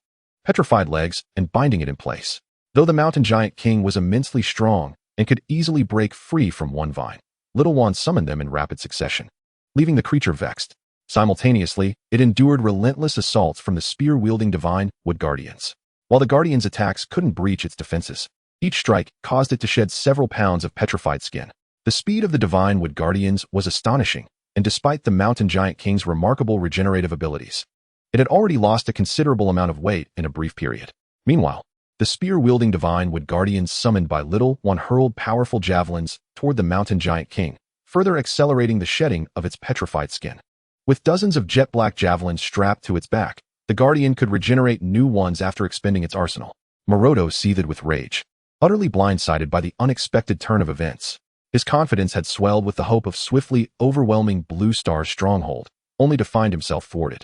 petrified legs and binding it in place. Though the Mountain Giant King was immensely strong and could easily break free from one vine, Little Wan summoned them in rapid succession, leaving the creature vexed. Simultaneously, it endured relentless assaults from the spear-wielding Divine Wood Guardians. While the Guardians' attacks couldn't breach its defenses, each strike caused it to shed several pounds of petrified skin. The speed of the Divine Wood Guardians was astonishing, and despite the Mountain Giant King's remarkable regenerative abilities, it had already lost a considerable amount of weight in a brief period. Meanwhile, the spear-wielding Divine Wood Guardians summoned by Little Wan hurled powerful javelins toward the Mountain Giant King, further accelerating the shedding of its petrified skin. With dozens of jet-black javelins strapped to its back, the Guardian could regenerate new ones after expending its arsenal. Maroto seethed with rage, utterly blindsided by the unexpected turn of events. His confidence had swelled with the hope of swiftly overwhelming Blue Star's stronghold, only to find himself thwarted.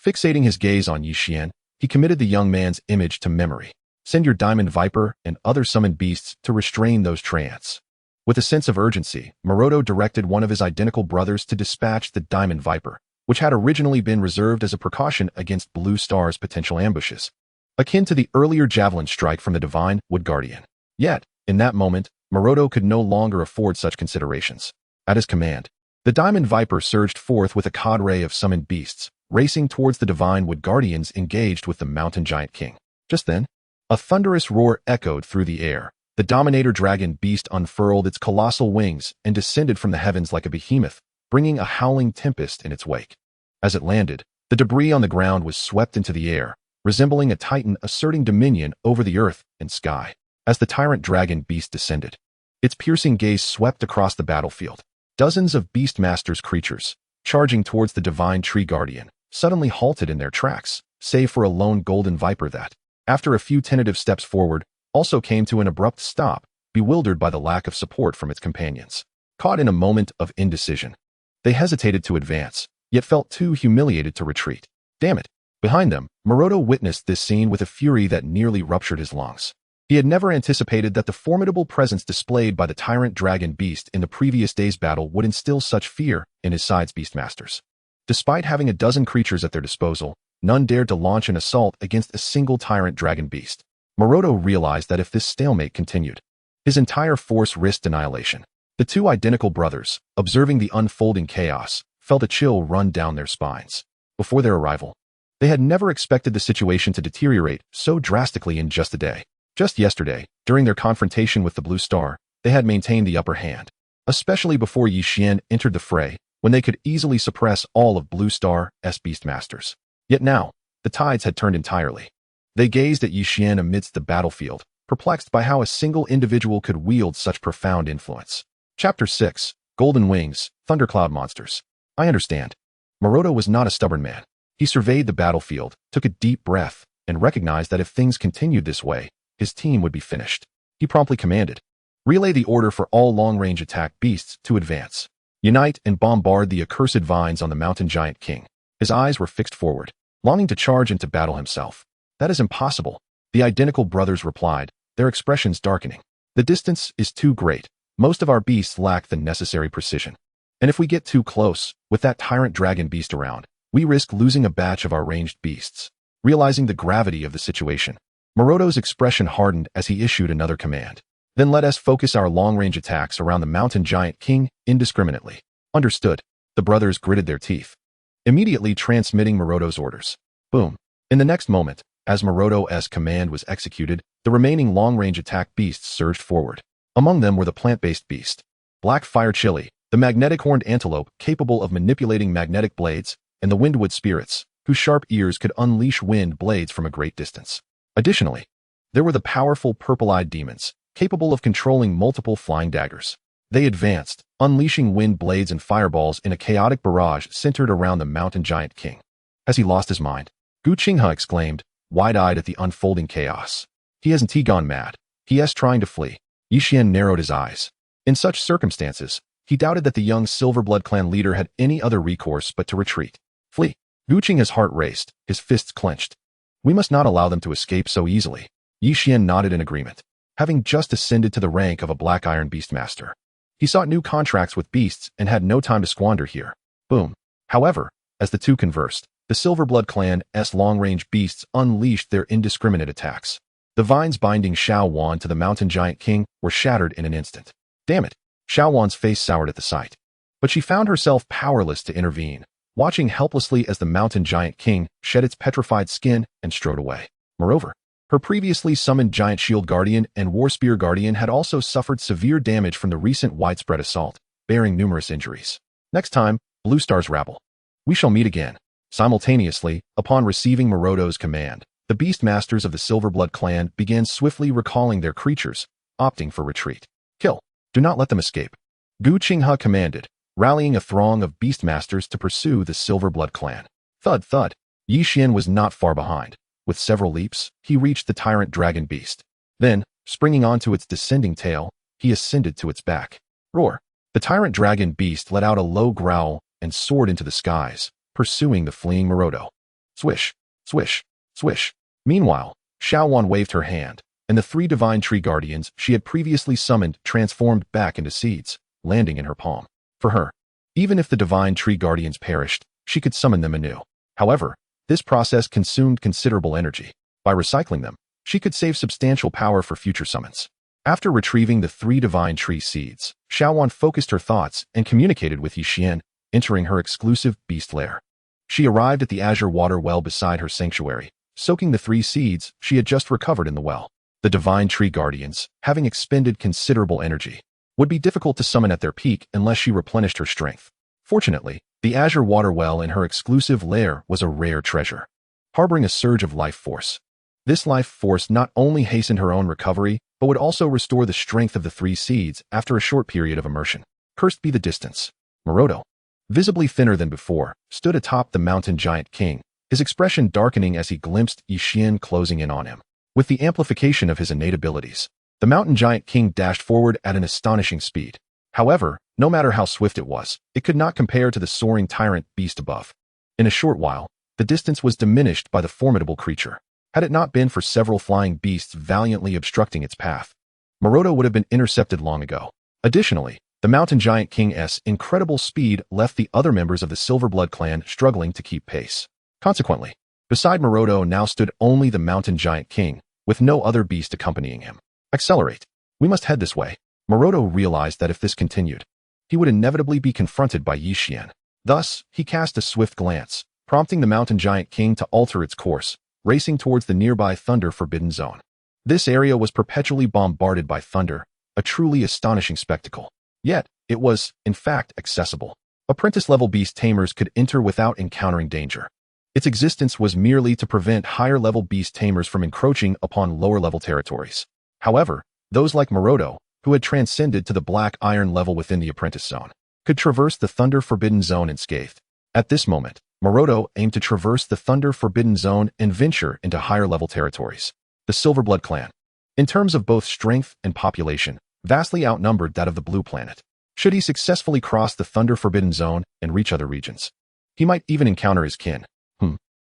Fixating his gaze on Yixian, he committed the young man's image to memory. Send your Diamond Viper and other summoned beasts to restrain those trants. With a sense of urgency, Maroto directed one of his identical brothers to dispatch the Diamond Viper, which had originally been reserved as a precaution against Blue Star's potential ambushes, akin to the earlier javelin strike from the Divine Wood Guardian. Yet, in that moment, Maroto could no longer afford such considerations. At his command, the Diamond Viper surged forth with a cadre of summoned beasts, racing towards the Divine Wood Guardians engaged with the Mountain Giant King. Just then, a thunderous roar echoed through the air. The Dominator Dragon Beast unfurled its colossal wings and descended from the heavens like a behemoth, bringing a howling tempest in its wake. As it landed, the debris on the ground was swept into the air, resembling a titan asserting dominion over the earth and sky. As the Tyrant Dragon Beast descended, its piercing gaze swept across the battlefield. Dozens of Beastmaster's creatures, charging towards the Divine Tree Guardian, suddenly halted in their tracks, save for a lone Golden Viper that, after a few tentative steps forward, also came to an abrupt stop, bewildered by the lack of support from its companions. Caught in a moment of indecision, they hesitated to advance, yet felt too humiliated to retreat. Damn it! Behind them, Maroto witnessed this scene with a fury that nearly ruptured his lungs. He had never anticipated that the formidable presence displayed by the Tyrant Dragon Beast in the previous day's battle would instill such fear in his side's Beastmasters. Despite having a dozen creatures at their disposal, none dared to launch an assault against a single tyrant dragon beast. Maroto realized that if this stalemate continued, his entire force risked annihilation. The two identical brothers, observing the unfolding chaos, felt a chill run down their spines. Before their arrival, they had never expected the situation to deteriorate so drastically in just a day. Just yesterday, during their confrontation with the Blue Star, they had maintained the upper hand, especially before Yixian entered the fray, when they could easily suppress all of Blue Star's Beastmasters. Yet now, the tides had turned entirely. They gazed at Yixian amidst the battlefield, perplexed by how a single individual could wield such profound influence. Chapter 6, Golden Wings, Thundercloud Monsters. I understand. Maroto was not a stubborn man. He surveyed the battlefield, took a deep breath, and recognized that if things continued this way, his team would be finished. He promptly commanded, "Relay the order for all long-range attack beasts to advance. Unite and bombard the accursed vines on the mountain Giant King." His eyes were fixed forward, longing to charge into battle himself. "That is impossible," the identical brothers replied, their expressions darkening. "The distance is too great. Most of our beasts lack the necessary precision. And if we get too close, with that tyrant dragon beast around, we risk losing a batch of our ranged beasts." Realizing the gravity of the situation, Maroto's expression hardened as he issued another command. "Then let us focus our long-range attacks around the mountain Giant King indiscriminately." Understood. The brothers gritted their teeth, immediately transmitting Maroto's orders. Boom. In the next moment, as Maroto's command was executed, the remaining long-range attack beasts surged forward. Among them were the plant-based beast, Black Fire Chili, the magnetic horned antelope capable of manipulating magnetic blades, and the Windwood spirits, whose sharp ears could unleash wind blades from a great distance. Additionally, there were the powerful purple-eyed demons, capable of controlling multiple flying daggers. They advanced, unleashing wind blades and fireballs in a chaotic barrage centered around the mountain Giant King. Has he lost his mind? Gu Qinghe exclaimed, wide-eyed at the unfolding chaos. He hasn't gone mad. He is trying to flee. Yixian narrowed his eyes. In such circumstances, he doubted that the young Silverblood clan leader had any other recourse but to retreat. Flee. Gu Qinghe's heart raced, his fists clenched. We must not allow them to escape so easily. Yixian nodded in agreement. Having just ascended to the rank of a Black Iron Beastmaster, he sought new contracts with beasts and had no time to squander here. Boom. However, as the two conversed, the Silverblood clan's long-range beasts unleashed their indiscriminate attacks. The vines binding Xuan to the mountain Giant King were shattered in an instant. Damn it! Xuan's face soured at the sight. But she found herself powerless to intervene, watching helplessly as the mountain Giant King shed its petrified skin and strode away. Moreover, her previously summoned Giant Shield Guardian and War Spear Guardian had also suffered severe damage from the recent widespread assault, bearing numerous injuries. Next time, Blue Star's rabble. We shall meet again. Simultaneously, upon receiving Maroto's command, the Beastmasters of the Silverblood clan began swiftly recalling their creatures, opting for retreat. Kill. Do not let them escape. Gu Qinghe commanded, rallying a throng of Beastmasters to pursue the Silverblood clan. Thud thud. Yixian was not far behind. With several leaps, he reached the tyrant dragon beast. Then, springing onto its descending tail, he ascended to its back. Roar. The tyrant dragon beast let out a low growl and soared into the skies, pursuing the fleeing Maroto. Swish, swish, swish. Meanwhile, Xuan waved her hand, and the three divine tree guardians she had previously summoned transformed back into seeds, landing in her palm. For her, even if the divine tree guardians perished, she could summon them anew. However, this process consumed considerable energy. By recycling them, she could save substantial power for future summons. After retrieving the three divine tree seeds, Xuan focused her thoughts and communicated with Yixian, entering her exclusive beast lair. She arrived at the azure water well beside her sanctuary, soaking the three seeds she had just recovered in the well. The divine tree guardians, having expended considerable energy, would be difficult to summon at their peak unless she replenished her strength. Fortunately, the azure water well in her exclusive lair was a rare treasure, harboring a surge of life force. This life force not only hastened her own recovery, but would also restore the strength of the three seeds after a short period of immersion. Cursed be the distance. Maroto, visibly thinner than before, stood atop the mountain Giant King, his expression darkening as he glimpsed Yixian closing in on him. With the amplification of his innate abilities, the mountain Giant King dashed forward at an astonishing speed. However, no matter how swift it was, it could not compare to the soaring tyrant beast above. In a short while, the distance was diminished by the formidable creature. Had it not been for several flying beasts valiantly obstructing its path, Maroto would have been intercepted long ago. Additionally, the mountain Giant King's incredible speed left the other members of the Silverblood clan struggling to keep pace. Consequently, Beside Maroto now stood only the mountain giant king, with no other beast accompanying him. Accelerate. We must head this way. Maroto realized that if this continued, he would inevitably be confronted by Yixian. Thus, he cast a swift glance, prompting the mountain giant king to alter its course, racing towards the nearby Thunder Forbidden Zone. This area was perpetually bombarded by thunder, a truly astonishing spectacle. Yet, it was, in fact, accessible. Apprentice-level beast tamers could enter without encountering danger. Its existence was merely to prevent higher-level beast tamers from encroaching upon lower-level territories. However, those like Maroto, who had transcended to the black iron level within the apprentice zone, could traverse the Thunder Forbidden Zone unscathed. At this moment, Maroto aimed to traverse the Thunder Forbidden Zone and venture into higher-level territories. The Silverblood clan, in terms of both strength and population, vastly outnumbered that of the Blue Planet. Should he successfully cross the Thunder Forbidden Zone and reach other regions, he might even encounter his kin.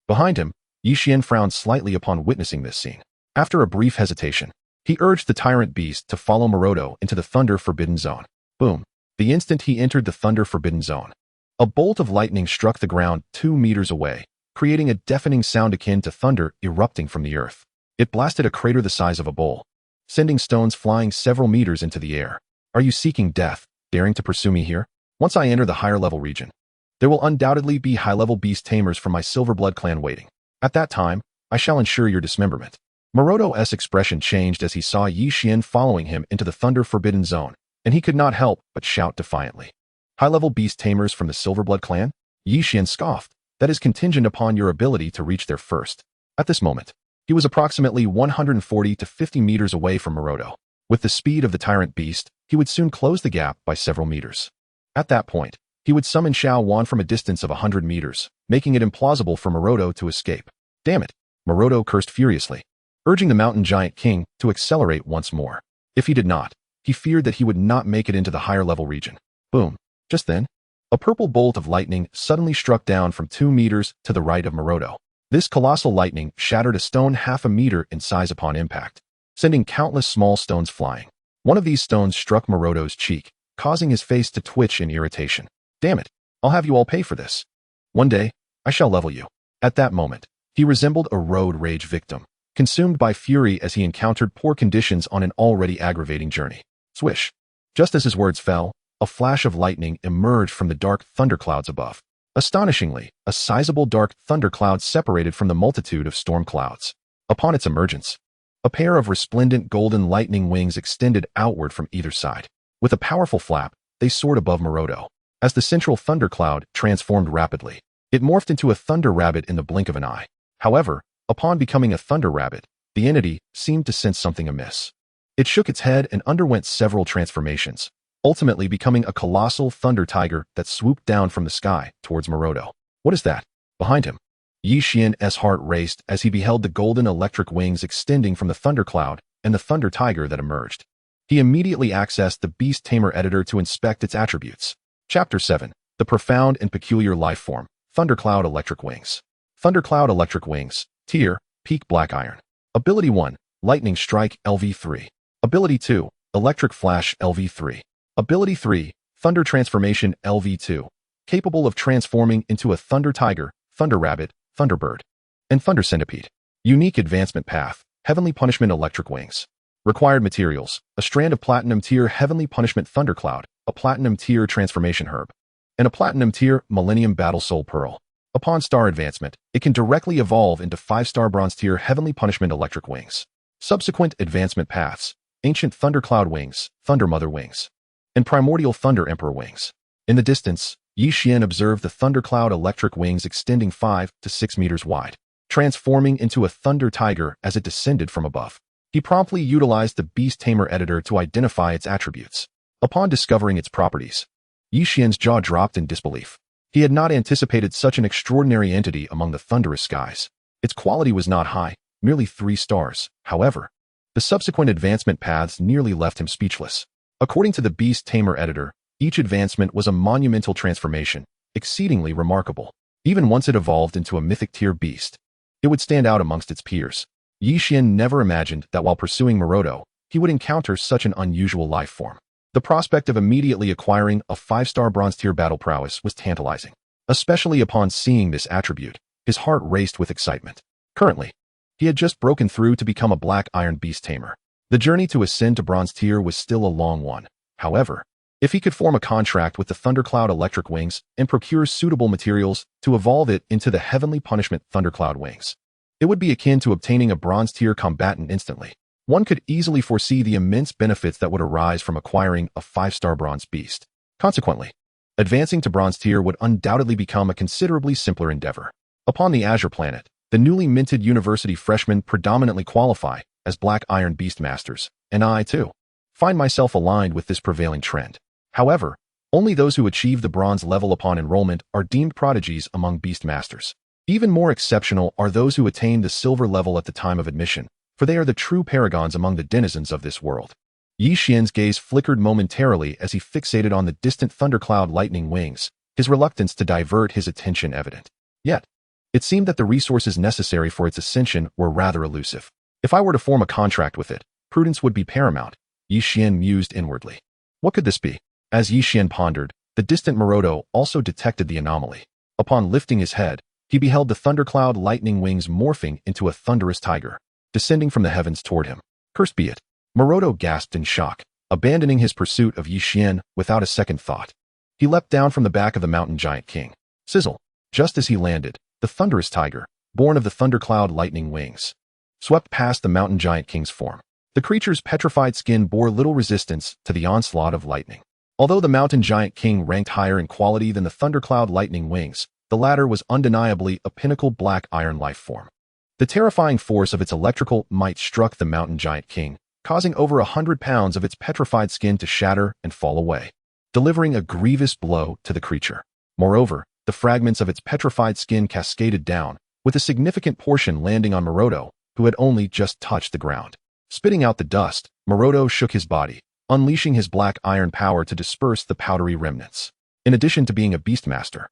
Behind him, Yixian frowned slightly upon witnessing this scene. After a brief hesitation, he urged the tyrant beast to follow Maroto into the Thunder Forbidden Zone. Boom. The instant he entered the Thunder Forbidden Zone, a bolt of lightning struck the ground 2 meters away, creating a deafening sound akin to thunder erupting from the earth. It blasted a crater the size of a bowl, sending stones flying several meters into the air. Are you seeking death, daring to pursue me here? Once I enter the higher-level region, there will undoubtedly be high-level beast tamers from my Silverblood clan waiting. At that time, I shall ensure your dismemberment. Maroto's expression changed as he saw Yixian following him into the Thunder Forbidden Zone, and he could not help but shout defiantly. High-level beast tamers from the Silverblood clan? Yixian scoffed. That is contingent upon your ability to reach there first. At this moment, he was approximately 140 to 50 meters away from Maroto. With the speed of the tyrant beast, he would soon close the gap by several meters. At that point, he would summon Xuan from a distance of 100 meters, making it implausible for Maroto to escape. Damn it! Maroto cursed furiously, urging the mountain giant king to accelerate once more. If he did not, he feared that he would not make it into the higher-level region. Boom. Just then, a purple bolt of lightning suddenly struck down from 2 meters to the right of Maroto. This colossal lightning shattered a stone half a meter in size upon impact, sending countless small stones flying. One of these stones struck Maroto's cheek, causing his face to twitch in irritation. Damn it, I'll have you all pay for this. One day, I shall level you. At that moment, he resembled a road rage victim, consumed by fury as he encountered poor conditions on an already aggravating journey. Swish. Just as his words fell, a flash of lightning emerged from the dark thunderclouds above. Astonishingly, a sizable dark thundercloud separated from the multitude of storm clouds. Upon its emergence, a pair of resplendent golden lightning wings extended outward from either side. With a powerful flap, they soared above Maroto. As the central thundercloud transformed rapidly, it morphed into a thunder rabbit in the blink of an eye. However, upon becoming a thunder rabbit, the entity seemed to sense something amiss. It shook its head and underwent several transformations, ultimately becoming a colossal thunder tiger that swooped down from the sky towards Maroto. What is that? Behind him, Yixian's heart raced as he beheld the golden electric wings extending from the thundercloud and the thunder tiger that emerged. He immediately accessed the Beast Tamer editor to inspect its attributes. Chapter 7. The Profound and Peculiar Life Form. Thundercloud Electric Wings. Thundercloud Electric Wings. Tier, Peak Black Iron. Ability 1, Lightning Strike LV3. Ability 2, Electric Flash LV3. Ability 3, Thunder Transformation LV2. Capable of transforming into a Thunder Tiger, Thunder Rabbit, Thunderbird, and Thunder Centipede. Unique Advancement Path. Heavenly Punishment Electric Wings. Required materials. A strand of Platinum Tier Heavenly Punishment Thundercloud, a Platinum Tier Transformation Herb, and a Platinum Tier Millennium Battle Soul Pearl. Upon star advancement, it can directly evolve into 5-star Bronze Tier Heavenly Punishment Electric Wings. Subsequent advancement paths. Ancient Thundercloud Wings, Thunder Mother Wings, and Primordial Thunder Emperor Wings. In the distance, Yixian observed the Thundercloud Electric Wings extending 5 to 6 meters wide, transforming into a Thunder Tiger as it descended from above. He promptly utilized the Beast Tamer editor to identify its attributes. Upon discovering its properties, Yixian's jaw dropped in disbelief. He had not anticipated such an extraordinary entity among the thunderous skies. Its quality was not high, merely 3 stars. However, the subsequent advancement paths nearly left him speechless. According to the Beast Tamer editor, each advancement was a monumental transformation, exceedingly remarkable. Even once it evolved into a mythic tier beast, it would stand out amongst its peers. Yixian never imagined that while pursuing Maroto, he would encounter such an unusual life form. The prospect of immediately acquiring a 5-star Bronze Tier battle prowess was tantalizing, especially upon seeing this attribute. His heart raced with excitement. Currently, he had just broken through to become a black iron beast tamer. The journey to ascend to bronze tier was still a long one. However, if he could form a contract with the Thundercloud Electric Wings and procure suitable materials to evolve it into the Heavenly Punishment Thundercloud Wings, it would be akin to obtaining a bronze tier combatant instantly. One could easily foresee the immense benefits that would arise from acquiring a 5-star bronze beast. Consequently, advancing to bronze tier would undoubtedly become a considerably simpler endeavor. Upon the Azure Planet, the newly minted university freshmen predominantly qualify as Black Iron Beastmasters, and I, too, find myself aligned with this prevailing trend. However, only those who achieve the bronze level upon enrollment are deemed prodigies among Beastmasters. Even more exceptional are those who attain the silver level at the time of admission, for they are the true paragons among the denizens of this world. Yi Xian's gaze flickered momentarily as he fixated on the distant thundercloud lightning wings, his reluctance to divert his attention evident. Yet, it seemed that the resources necessary for its ascension were rather elusive. If I were to form a contract with it, prudence would be paramount, Yi Xian mused inwardly. What could this be? As Yi Xian pondered, the distant Maroto also detected the anomaly. Upon lifting his head, he beheld the thundercloud lightning wings morphing into a thunderous tiger, descending from the heavens toward him. Cursed be it! Maroto gasped in shock, abandoning his pursuit of Yi Xian without a second thought. He leapt down from the back of the mountain giant king. Sizzle! Just as he landed, the thunderous tiger, born of the thundercloud lightning wings, swept past the mountain giant king's form. The creature's petrified skin bore little resistance to the onslaught of lightning. Although the mountain giant king ranked higher in quality than the thundercloud lightning wings, the latter was undeniably a pinnacle black iron life form. The terrifying force of its electrical might struck the mountain giant king, causing over 100 pounds of its petrified skin to shatter and fall away, delivering a grievous blow to the creature. Moreover, the fragments of its petrified skin cascaded down, with a significant portion landing on Maroto, who had only just touched the ground. Spitting out the dust, Maroto shook his body, unleashing his black iron power to disperse the powdery remnants. In addition to being a beastmaster,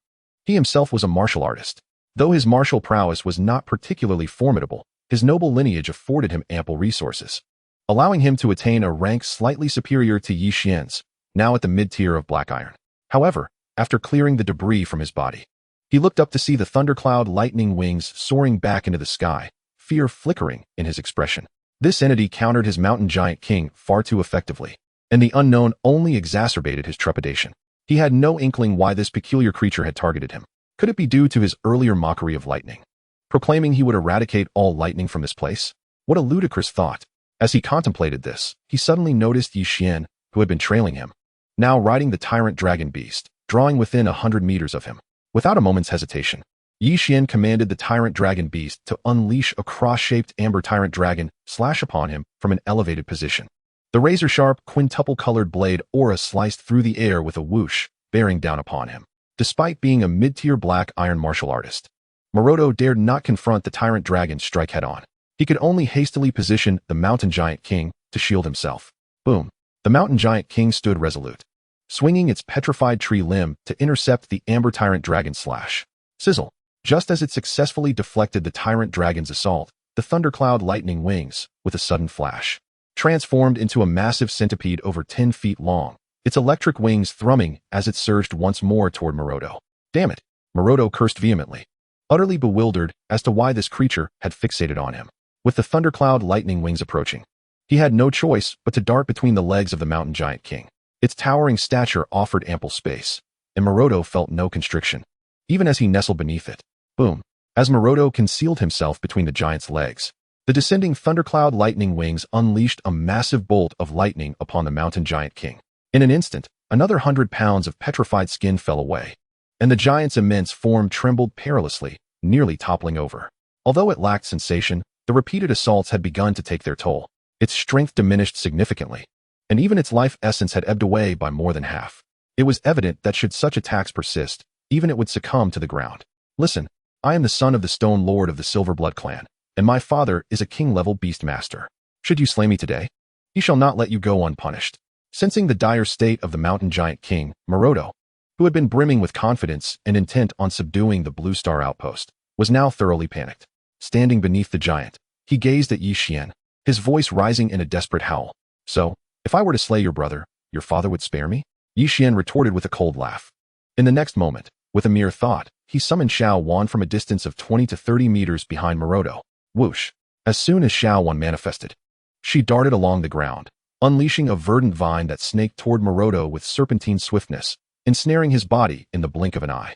he himself was a martial artist. Though his martial prowess was not particularly formidable, his noble lineage afforded him ample resources, allowing him to attain a rank slightly superior to Yi Xian's, now at the mid-tier of black iron. However, after clearing the debris from his body, he looked up to see the thundercloud lightning wings soaring back into the sky, fear flickering in his expression. This entity countered his mountain giant king far too effectively, and the unknown only exacerbated his trepidation. He had no inkling why this peculiar creature had targeted him. Could it be due to his earlier mockery of lightning, proclaiming he would eradicate all lightning from this place? What a ludicrous thought. As he contemplated this, he suddenly noticed Yi Xian, who had been trailing him, now riding the tyrant dragon beast, drawing within 100 meters of him. Without a moment's hesitation, Yi Xian commanded the tyrant dragon beast to unleash a cross-shaped amber tyrant dragon slash upon him from an elevated position. The razor-sharp, quintuple-colored blade aura sliced through the air with a whoosh, bearing down upon him. Despite being a mid-tier black iron martial artist, Maroto dared not confront the tyrant dragon's strike head-on. He could only hastily position the mountain giant king to shield himself. Boom! The mountain giant king stood resolute, swinging its petrified tree limb to intercept the amber tyrant dragon's slash. Sizzle! Just as it successfully deflected the tyrant dragon's assault, the thundercloud lightning wings, with a sudden flash, transformed into a massive centipede over 10 feet long, its electric wings thrumming as it surged once more toward Maroto. Damn it! Maroto cursed vehemently, utterly bewildered as to why this creature had fixated on him. With the thundercloud lightning wings approaching, he had no choice but to dart between the legs of the mountain giant king. Its towering stature offered ample space, and Maroto felt no constriction, even as he nestled beneath it. Boom! As Maroto concealed himself between the giant's legs, the descending thundercloud lightning wings unleashed a massive bolt of lightning upon the mountain giant king. In an instant, another 100 pounds of petrified skin fell away, and the giant's immense form trembled perilously, nearly toppling over. Although it lacked sensation, the repeated assaults had begun to take their toll. Its strength diminished significantly, and even its life essence had ebbed away by more than half. It was evident that should such attacks persist, even it would succumb to the ground. Listen, I am the son of the Stone Lord of the Silverblood clan, and my father is a king-level beastmaster. Should you slay me today, he shall not let you go unpunished. Sensing the dire state of the mountain giant king, Maroto, who had been brimming with confidence and intent on subduing the Blue Star outpost, was now thoroughly panicked. Standing beneath the giant, he gazed at Yi Xian, his voice rising in a desperate howl. So, if I were to slay your brother, your father would spare me? Yi Xian retorted with a cold laugh. In the next moment, with a mere thought, he summoned Xuan from a distance of 20 to 30 meters behind Maroto. Whoosh! As soon as Xuan manifested, she darted along the ground, unleashing a verdant vine that snaked toward Maroto with serpentine swiftness, ensnaring his body in the blink of an eye.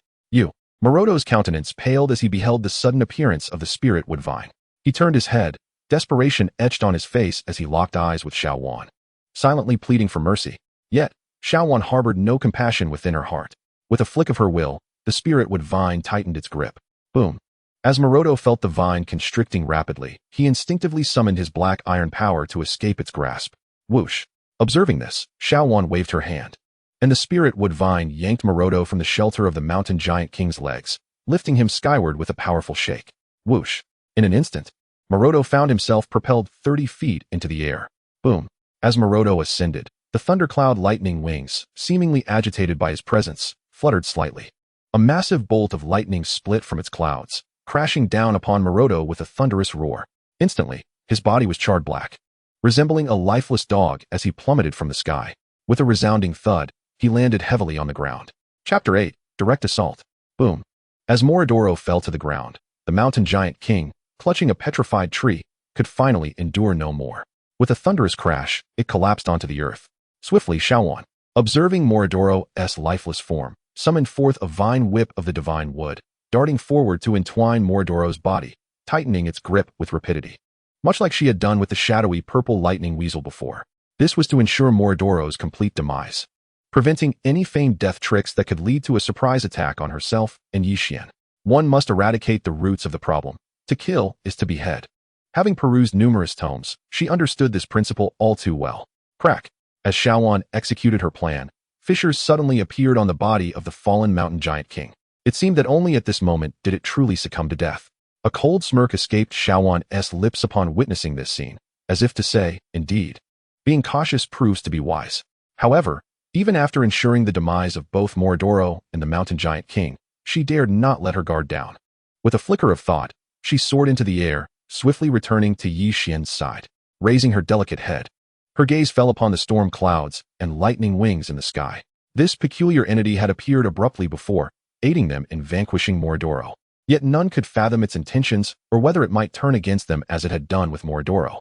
Maroto's countenance paled as he beheld the sudden appearance of the spirit wood vine. He turned his head, desperation etched on his face as he locked eyes with Xuan, silently pleading for mercy. Yet, Xuan harbored no compassion within her heart. With a flick of her will, the spirit wood vine tightened its grip. Boom! As Maroto felt the vine constricting rapidly, he instinctively summoned his black iron power to escape its grasp. Whoosh! Observing this, Xuan waved her hand, and the spirit wood vine yanked Maroto from the shelter of the mountain giant king's legs, lifting him skyward with a powerful shake. Whoosh! In an instant, Maroto found himself propelled 30 feet into the air. Boom! As Maroto ascended, the thundercloud lightning wings, seemingly agitated by his presence, fluttered slightly. A massive bolt of lightning split from its clouds, crashing down upon Maroto with a thunderous roar. Instantly, his body was charred black, resembling a lifeless dog as he plummeted from the sky. With a resounding thud, he landed heavily on the ground. Chapter 8, Direct Assault. Boom! As Moridoro fell to the ground, the mountain giant king, clutching a petrified tree, could finally endure no more. With a thunderous crash, it collapsed onto the earth. Swiftly, Xuan, observing Moridoro's lifeless form, summoned forth a vine whip of the divine wood, darting forward to entwine Moridoro's body, tightening its grip with rapidity. Much like she had done with the shadowy purple lightning weasel before. This was to ensure Moridoro's complete demise, preventing any feigned death tricks that could lead to a surprise attack on herself and Yixian. One must eradicate the roots of the problem. To kill is to behead. Having perused numerous tomes, she understood this principle all too well. Crack! As Xuan executed her plan, fissures suddenly appeared on the body of the fallen mountain giant king. It seemed that only at this moment did it truly succumb to death. A cold smirk escaped Xuan's lips upon witnessing this scene, as if to say, indeed, being cautious proves to be wise. However, even after ensuring the demise of both Moridoro and the mountain giant king, she dared not let her guard down. With a flicker of thought, she soared into the air, swiftly returning to Yixian's side. Raising her delicate head, her gaze fell upon the storm clouds and lightning wings in the sky. This peculiar entity had appeared abruptly before, aiding them in vanquishing Moridoro. Yet none could fathom its intentions or whether it might turn against them as it had done with Moridoro.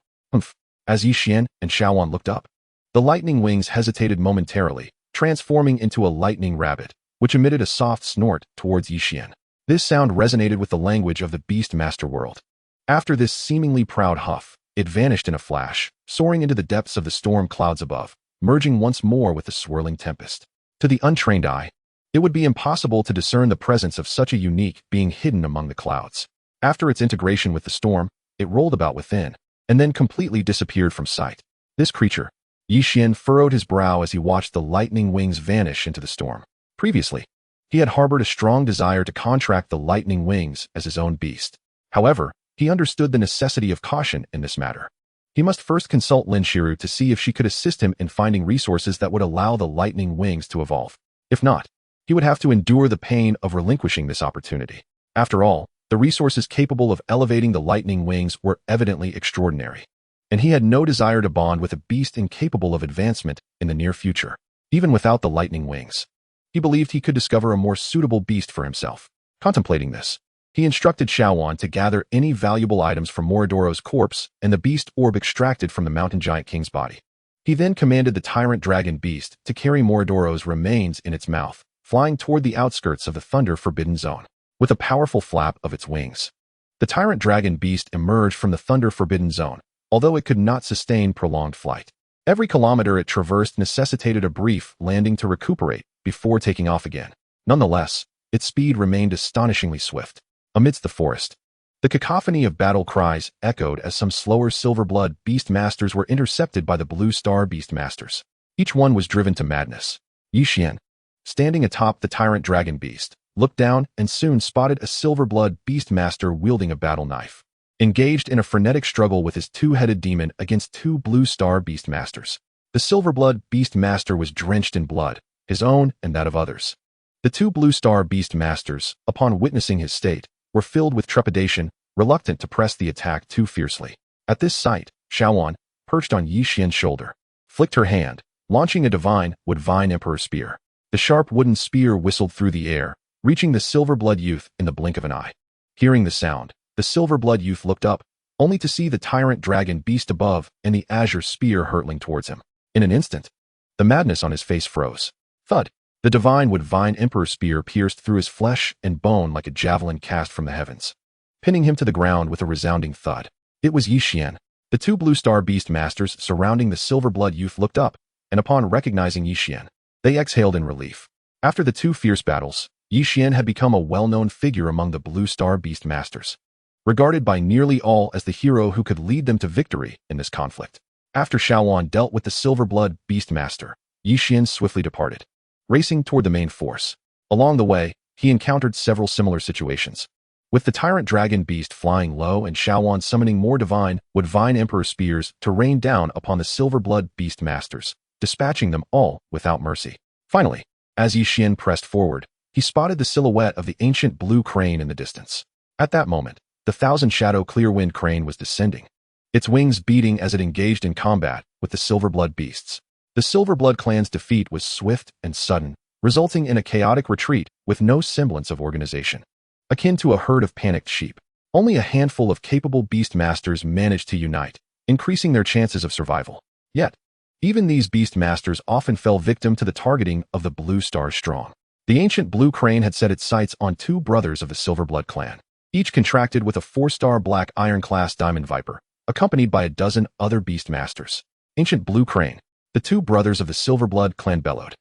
As Yixian and Xuan looked up, the lightning wings hesitated momentarily, transforming into a lightning rabbit, which emitted a soft snort towards Yixian. This sound resonated with the language of the Beast Master world. After this seemingly proud huff, it vanished in a flash, soaring into the depths of the storm clouds above, merging once more with the swirling tempest. To the untrained eye, it would be impossible to discern the presence of such a unique being hidden among the clouds. After its integration with the storm, it rolled about within, and then completely disappeared from sight. This creature, Yixian furrowed his brow as he watched the lightning wings vanish into the storm. Previously, he had harbored a strong desire to contract the lightning wings as his own beast. However, he understood the necessity of caution in this matter. He must first consult Lin Shiru to see if she could assist him in finding resources that would allow the lightning wings to evolve. If not, he would have to endure the pain of relinquishing this opportunity. After all, the resources capable of elevating the lightning wings were evidently extraordinary, and he had no desire to bond with a beast incapable of advancement in the near future. Even without the lightning wings, he believed he could discover a more suitable beast for himself. Contemplating this, he instructed Xuan to gather any valuable items from Moridoro's corpse and the beast orb extracted from the mountain giant king's body. He then commanded the tyrant dragon beast to carry Moridoro's remains in its mouth, flying toward the outskirts of the thunder-forbidden zone. With a powerful flap of its wings, the tyrant dragon beast emerged from the thunder-forbidden zone, although it could not sustain prolonged flight. Every kilometer it traversed necessitated a brief landing to recuperate before taking off again. Nonetheless, its speed remained astonishingly swift. Amidst the forest, the cacophony of battle cries echoed as some slower silver-blood beast masters were intercepted by the blue star beast masters. Each one was driven to madness. Yixian, standing atop the tyrant dragon beast, looked down and soon spotted a silver-blood beast master wielding a battle knife, engaged in a frenetic struggle with his two-headed demon against two blue star beast masters. The silver-blood beast master was drenched in blood, his own and that of others. The two blue star beast masters, upon witnessing his state, were filled with trepidation, reluctant to press the attack too fiercely. At this sight, Xuan, perched on Yixian's shoulder, flicked her hand, launching a divine wood vine emperor spear. The sharp wooden spear whistled through the air, reaching the silver-blood youth in the blink of an eye. Hearing the sound, the silver-blood youth looked up, only to see the tyrant dragon beast above and the azure spear hurtling towards him. In an instant, the madness on his face froze. Thud! The Divine Emperor spear pierced through his flesh and bone like a javelin cast from the heavens, pinning him to the ground with a resounding thud. It was Yixian. The two Blue Star Beast Masters surrounding the silver-blood youth looked up, and upon recognizing Yixian, they exhaled in relief. After the two fierce battles, Yixian had become a well-known figure among the Blue Star Beast Masters, regarded by nearly all as the hero who could lead them to victory in this conflict. After Xuan dealt with the silver-blood Beast Master, Yixian swiftly departed, racing toward the main force. Along the way, he encountered several similar situations, with the tyrant dragon beast flying low and Xuan summoning more Divine Emperor spears to rain down upon the silver-blood Beast Masters, dispatching them all without mercy. Finally, as Yixian pressed forward, he spotted the silhouette of the ancient blue crane in the distance. At that moment, the thousand-shadow clear-wind crane was descending, its wings beating as it engaged in combat with the silver-blood beasts. The Silver-Blood clan's defeat was swift and sudden, resulting in a chaotic retreat with no semblance of organization. Akin to a herd of panicked sheep, only a handful of capable beast masters managed to unite, increasing their chances of survival. Yet, even these beast masters often fell victim to the targeting of the Blue Star Strong. The ancient blue crane had set its sights on two brothers of the Silver-Blood clan, each contracted with a 4-star black iron-class diamond viper, accompanied by a dozen other beast masters. Ancient blue crane. The two brothers of the Silver-Blood clan bellowed.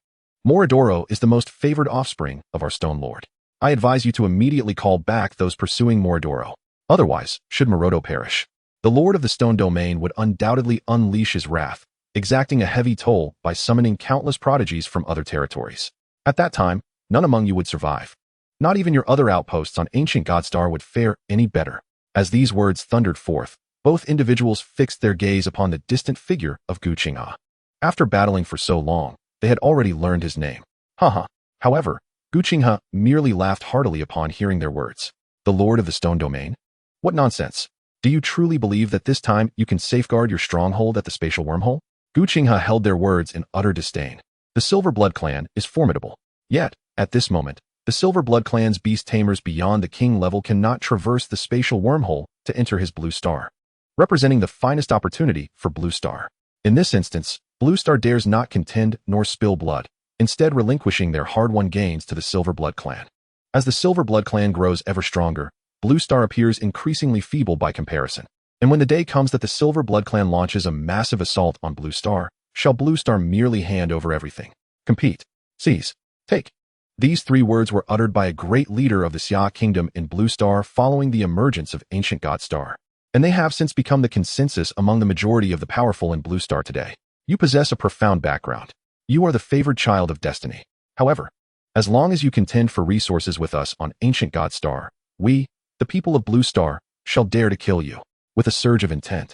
Moridoro is the most favored offspring of our Stone Lord. I advise you to immediately call back those pursuing Moridoro. Otherwise, should Morodo perish, the Lord of the Stone Domain would undoubtedly unleash his wrath, exacting a heavy toll by summoning countless prodigies from other territories. At that time, none among you would survive. Not even your other outposts on ancient Godstar would fare any better. As these words thundered forth, both individuals fixed their gaze upon the distant figure of Gu Qinghe. After battling for so long, they had already learned his name. Haha. However, Gu Qinghe merely laughed heartily upon hearing their words. The Lord of the Stone Domain? What nonsense. Do you truly believe that this time you can safeguard your stronghold at the spatial wormhole? Gu Qinghe held their words in utter disdain. The Silver-Blood clan is formidable. Yet, at this moment, the Silver-Blood clan's beast tamers beyond the king level cannot traverse the spatial wormhole to enter his Blue Star, representing the finest opportunity for Blue Star. In this instance, Blue Star dares not contend nor spill blood, instead relinquishing their hard-won gains to the Silver-Blood clan. As the Silver-Blood clan grows ever stronger, Blue Star appears increasingly feeble by comparison. And when the day comes that the Silver-Blood clan launches a massive assault on Blue Star, shall Blue Star merely hand over everything? Compete. Seize. Take. These three words were uttered by a great leader of the Xia kingdom in Blue Star following the emergence of ancient Godstar. And they have since become the consensus among the majority of the powerful in Blue Star today. You possess a profound background. You are the favored child of destiny. However, as long as you contend for resources with us on ancient Godstar, we, the people of Blue Star, shall dare to kill you. With a surge of intent,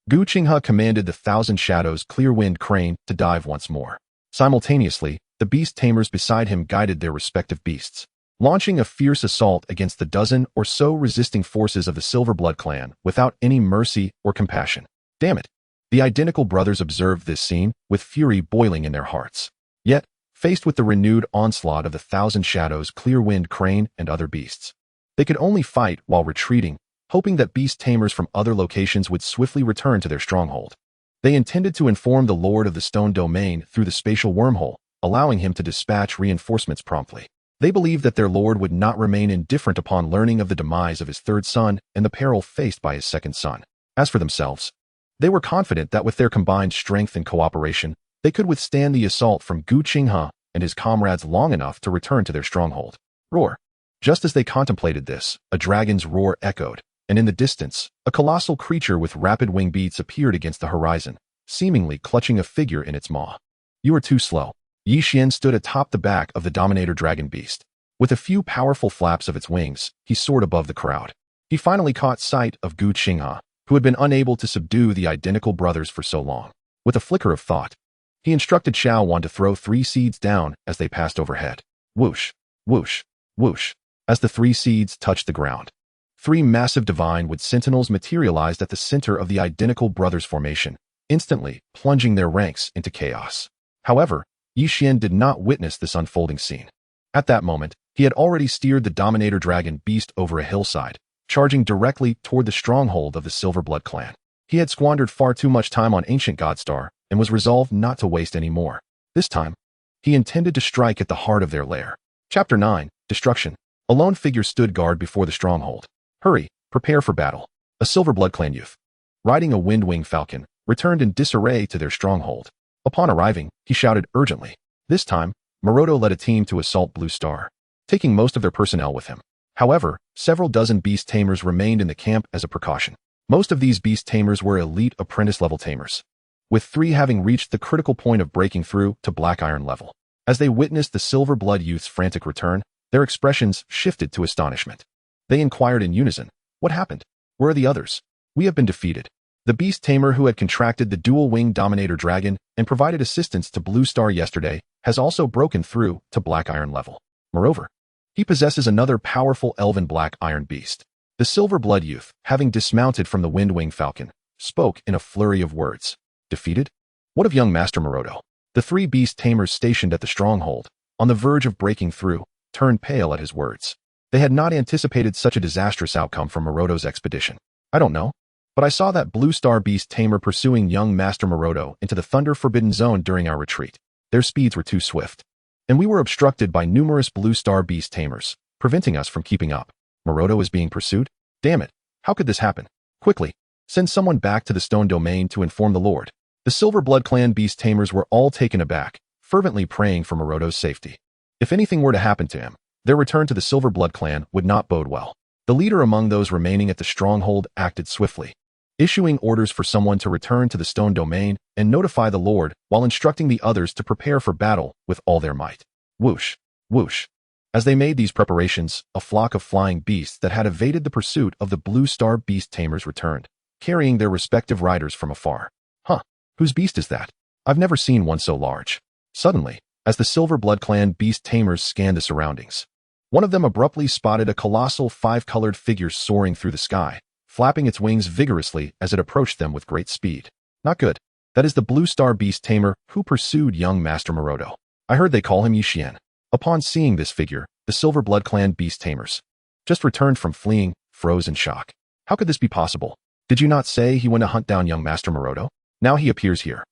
Gu Qinghe commanded the Thousand Shadows Clear-Wind Crane to dive once more. Simultaneously, the beast tamers beside him guided their respective beasts, launching a fierce assault against the dozen or so resisting forces of the Silver-Blood clan without any mercy or compassion. Damn it! The identical brothers observed this scene with fury boiling in their hearts. Yet, faced with the renewed onslaught of the Thousand Shadows Clear-Wind Crane and other beasts, they could only fight while retreating, hoping that beast tamers from other locations would swiftly return to their stronghold. They intended to inform the Lord of the Stone Domain through the spatial wormhole, allowing him to dispatch reinforcements promptly. They believed that their lord would not remain indifferent upon learning of the demise of his third son and the peril faced by his second son. As for themselves, they were confident that with their combined strength and cooperation, they could withstand the assault from Gu Qinghe and his comrades long enough to return to their stronghold. Roar! Just as they contemplated this, a dragon's roar echoed, and in the distance, a colossal creature with rapid wing beats appeared against the horizon, seemingly clutching a figure in its maw. You are too slow. Yixian stood atop the back of the Dominator Dragon Beast. With a few powerful flaps of its wings, he soared above the crowd. He finally caught sight of Gu Qinghe, who had been unable to subdue the identical brothers for so long. With a flicker of thought, he instructed Xuan to throw 3 seeds down as they passed overhead. Whoosh, whoosh, whoosh. As the 3 seeds touched the ground, 3 massive Divine Wood Sentinels materialized at the center of the identical brothers' formation, instantly plunging their ranks into chaos. However, Yixian did not witness this unfolding scene. At that moment, He had already steered the Dominator Dragon Beast over a hillside, charging directly toward the stronghold of the Silverblood clan. He had squandered far too much time on Ancient Godstar and was resolved not to waste any more. This time, he intended to strike at the heart of their lair. Chapter 9, Destruction. A lone figure stood guard before the stronghold. Hurry, prepare for battle. A Silverblood clan youth, riding a Windwing falcon, returned in disarray to their stronghold. Upon arriving, he shouted urgently. This time, Maroto led a team to assault Blue Star, taking most of their personnel with him. However, several dozen beast tamers remained in the camp as a precaution. Most of these beast tamers were elite apprentice-level tamers, with 3 having reached the critical point of breaking through to Black Iron level. As they witnessed the Silverblood youth's frantic return, their expressions shifted to astonishment. They inquired in unison, "What happened? Where are the others? We have been defeated." The beast tamer who had contracted the dual-winged Dominator Dragon and provided assistance to Blue Star yesterday has also broken through to Black Iron level. Moreover, he possesses another powerful elven Black Iron beast. The Silverblood youth, having dismounted from the Windwing falcon, spoke in a flurry of words. Defeated? What of young Master Maroto? The 3 beast tamers stationed at the stronghold, on the verge of breaking through, turned pale at his words. They had not anticipated such a disastrous outcome from Maroto's expedition. I don't know, but I saw that Blue Star beast tamer pursuing young Master Maroto into the Thunder Forbidden Zone during our retreat. Their speeds were too swift, and we were obstructed by numerous Blue Star beast tamers, preventing us from keeping up. Maroto is being pursued? Damn it, how could this happen? Quickly, send someone back to the Stone Domain to inform the Lord. The Silverblood clan beast tamers were all taken aback, fervently praying for Maroto's safety. If anything were to happen to him, their return to the Silverblood clan would not bode well. The leader among those remaining at the stronghold acted swiftly, issuing orders for someone to return to the Stone Domain and notify the Lord while instructing the others to prepare for battle with all their might. Whoosh, whoosh. As they made these preparations, a flock of flying beasts that had evaded the pursuit of the Blue Star beast tamers returned, carrying their respective riders from afar. Huh, whose beast is that? I've never seen one so large. Suddenly, as the Silverblood clan beast tamers scanned the surroundings, one of them abruptly spotted a colossal 5-colored figure soaring through the sky, flapping its wings vigorously as it approached them with great speed. Not good. That is the Blue Star beast tamer who pursued young Master Maroto. I heard they call him Xuan. Upon seeing this figure, the Silverblood clan beast tamers, just returned from fleeing, froze in shock. How could this be possible? Did you not say he went to hunt down young Master Maroto? Now he appears here.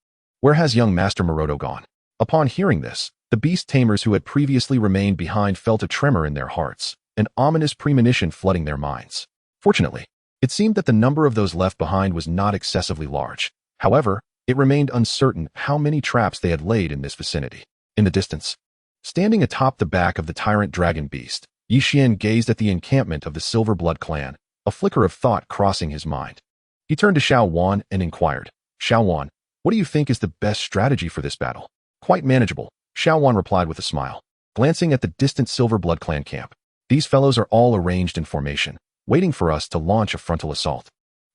Where has young Master Maroto gone? Upon hearing this, the beast tamers who had previously remained behind felt a tremor in their hearts, an ominous premonition flooding their minds. Fortunately, it seemed that the number of those left behind was not excessively large. However, it remained uncertain how many traps they had laid in this vicinity. In the distance, standing atop the back of the tyrant dragon beast, Xuan gazed at the encampment of the Silverblood clan, a flicker of thought crossing his mind. He turned to Xuan and inquired, Xuan, what do you think is the best strategy for this battle? Quite manageable, Xuan replied with a smile, glancing at the distant Silverblood clan camp. These fellows are all arranged in formation, waiting for us to launch a frontal assault.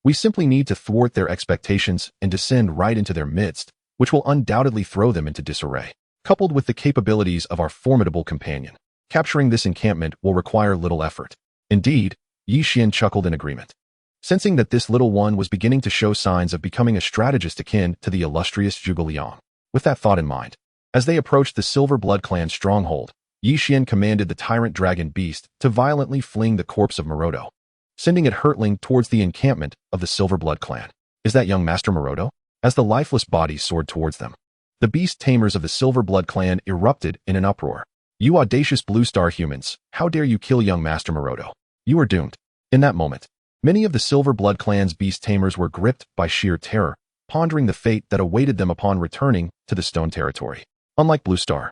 We simply need to thwart their expectations and descend right into their midst, which will undoubtedly throw them into disarray. Coupled with the capabilities of our formidable companion, capturing this encampment will require little effort. Indeed, Xuan chuckled in agreement, sensing that this little one was beginning to show signs of becoming a strategist akin to the illustrious Zhuge Liang. With that thought in mind, as they approached the Silverblood clan stronghold, Xuan commanded the tyrant dragon beast to violently fling the corpse of Maroto, sending it hurtling towards the encampment of the Silverblood clan. Is that young Master Maroto? As the lifeless body soared towards them, the beast tamers of the Silverblood clan erupted in an uproar. You audacious Blue Star humans, how dare you kill young Master Maroto? You are doomed. In that moment, many of the Silverblood clan's beast tamers were gripped by sheer terror, pondering the fate that awaited them upon returning to the Stone Territory. Unlike Blue Star,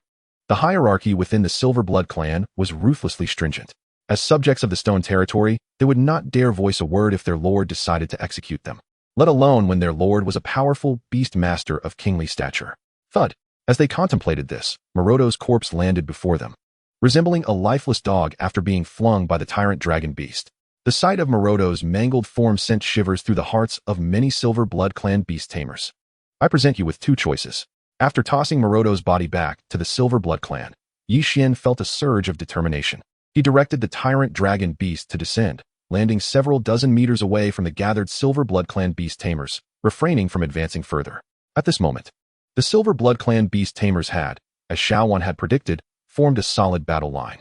the hierarchy within the Silverblood clan was ruthlessly stringent. As subjects of the Stone Territory, they would not dare voice a word if their lord decided to execute them, let alone when their lord was a powerful beast master of kingly stature. Thud. As they contemplated this, Maroto's corpse landed before them, resembling a lifeless dog after being flung by the tyrant dragon beast. The sight of Maroto's mangled form sent shivers through the hearts of many Silverblood clan beast tamers. I present you with 2 choices. After tossing Maroto's body back to the Silverblood clan, Xuan felt a surge of determination. He directed the tyrant dragon beast to descend, landing several dozen meters away from the gathered Silverblood clan beast tamers, refraining from advancing further. At this moment, the Silverblood clan beast tamers had, as Xuan had predicted, formed a solid battle line.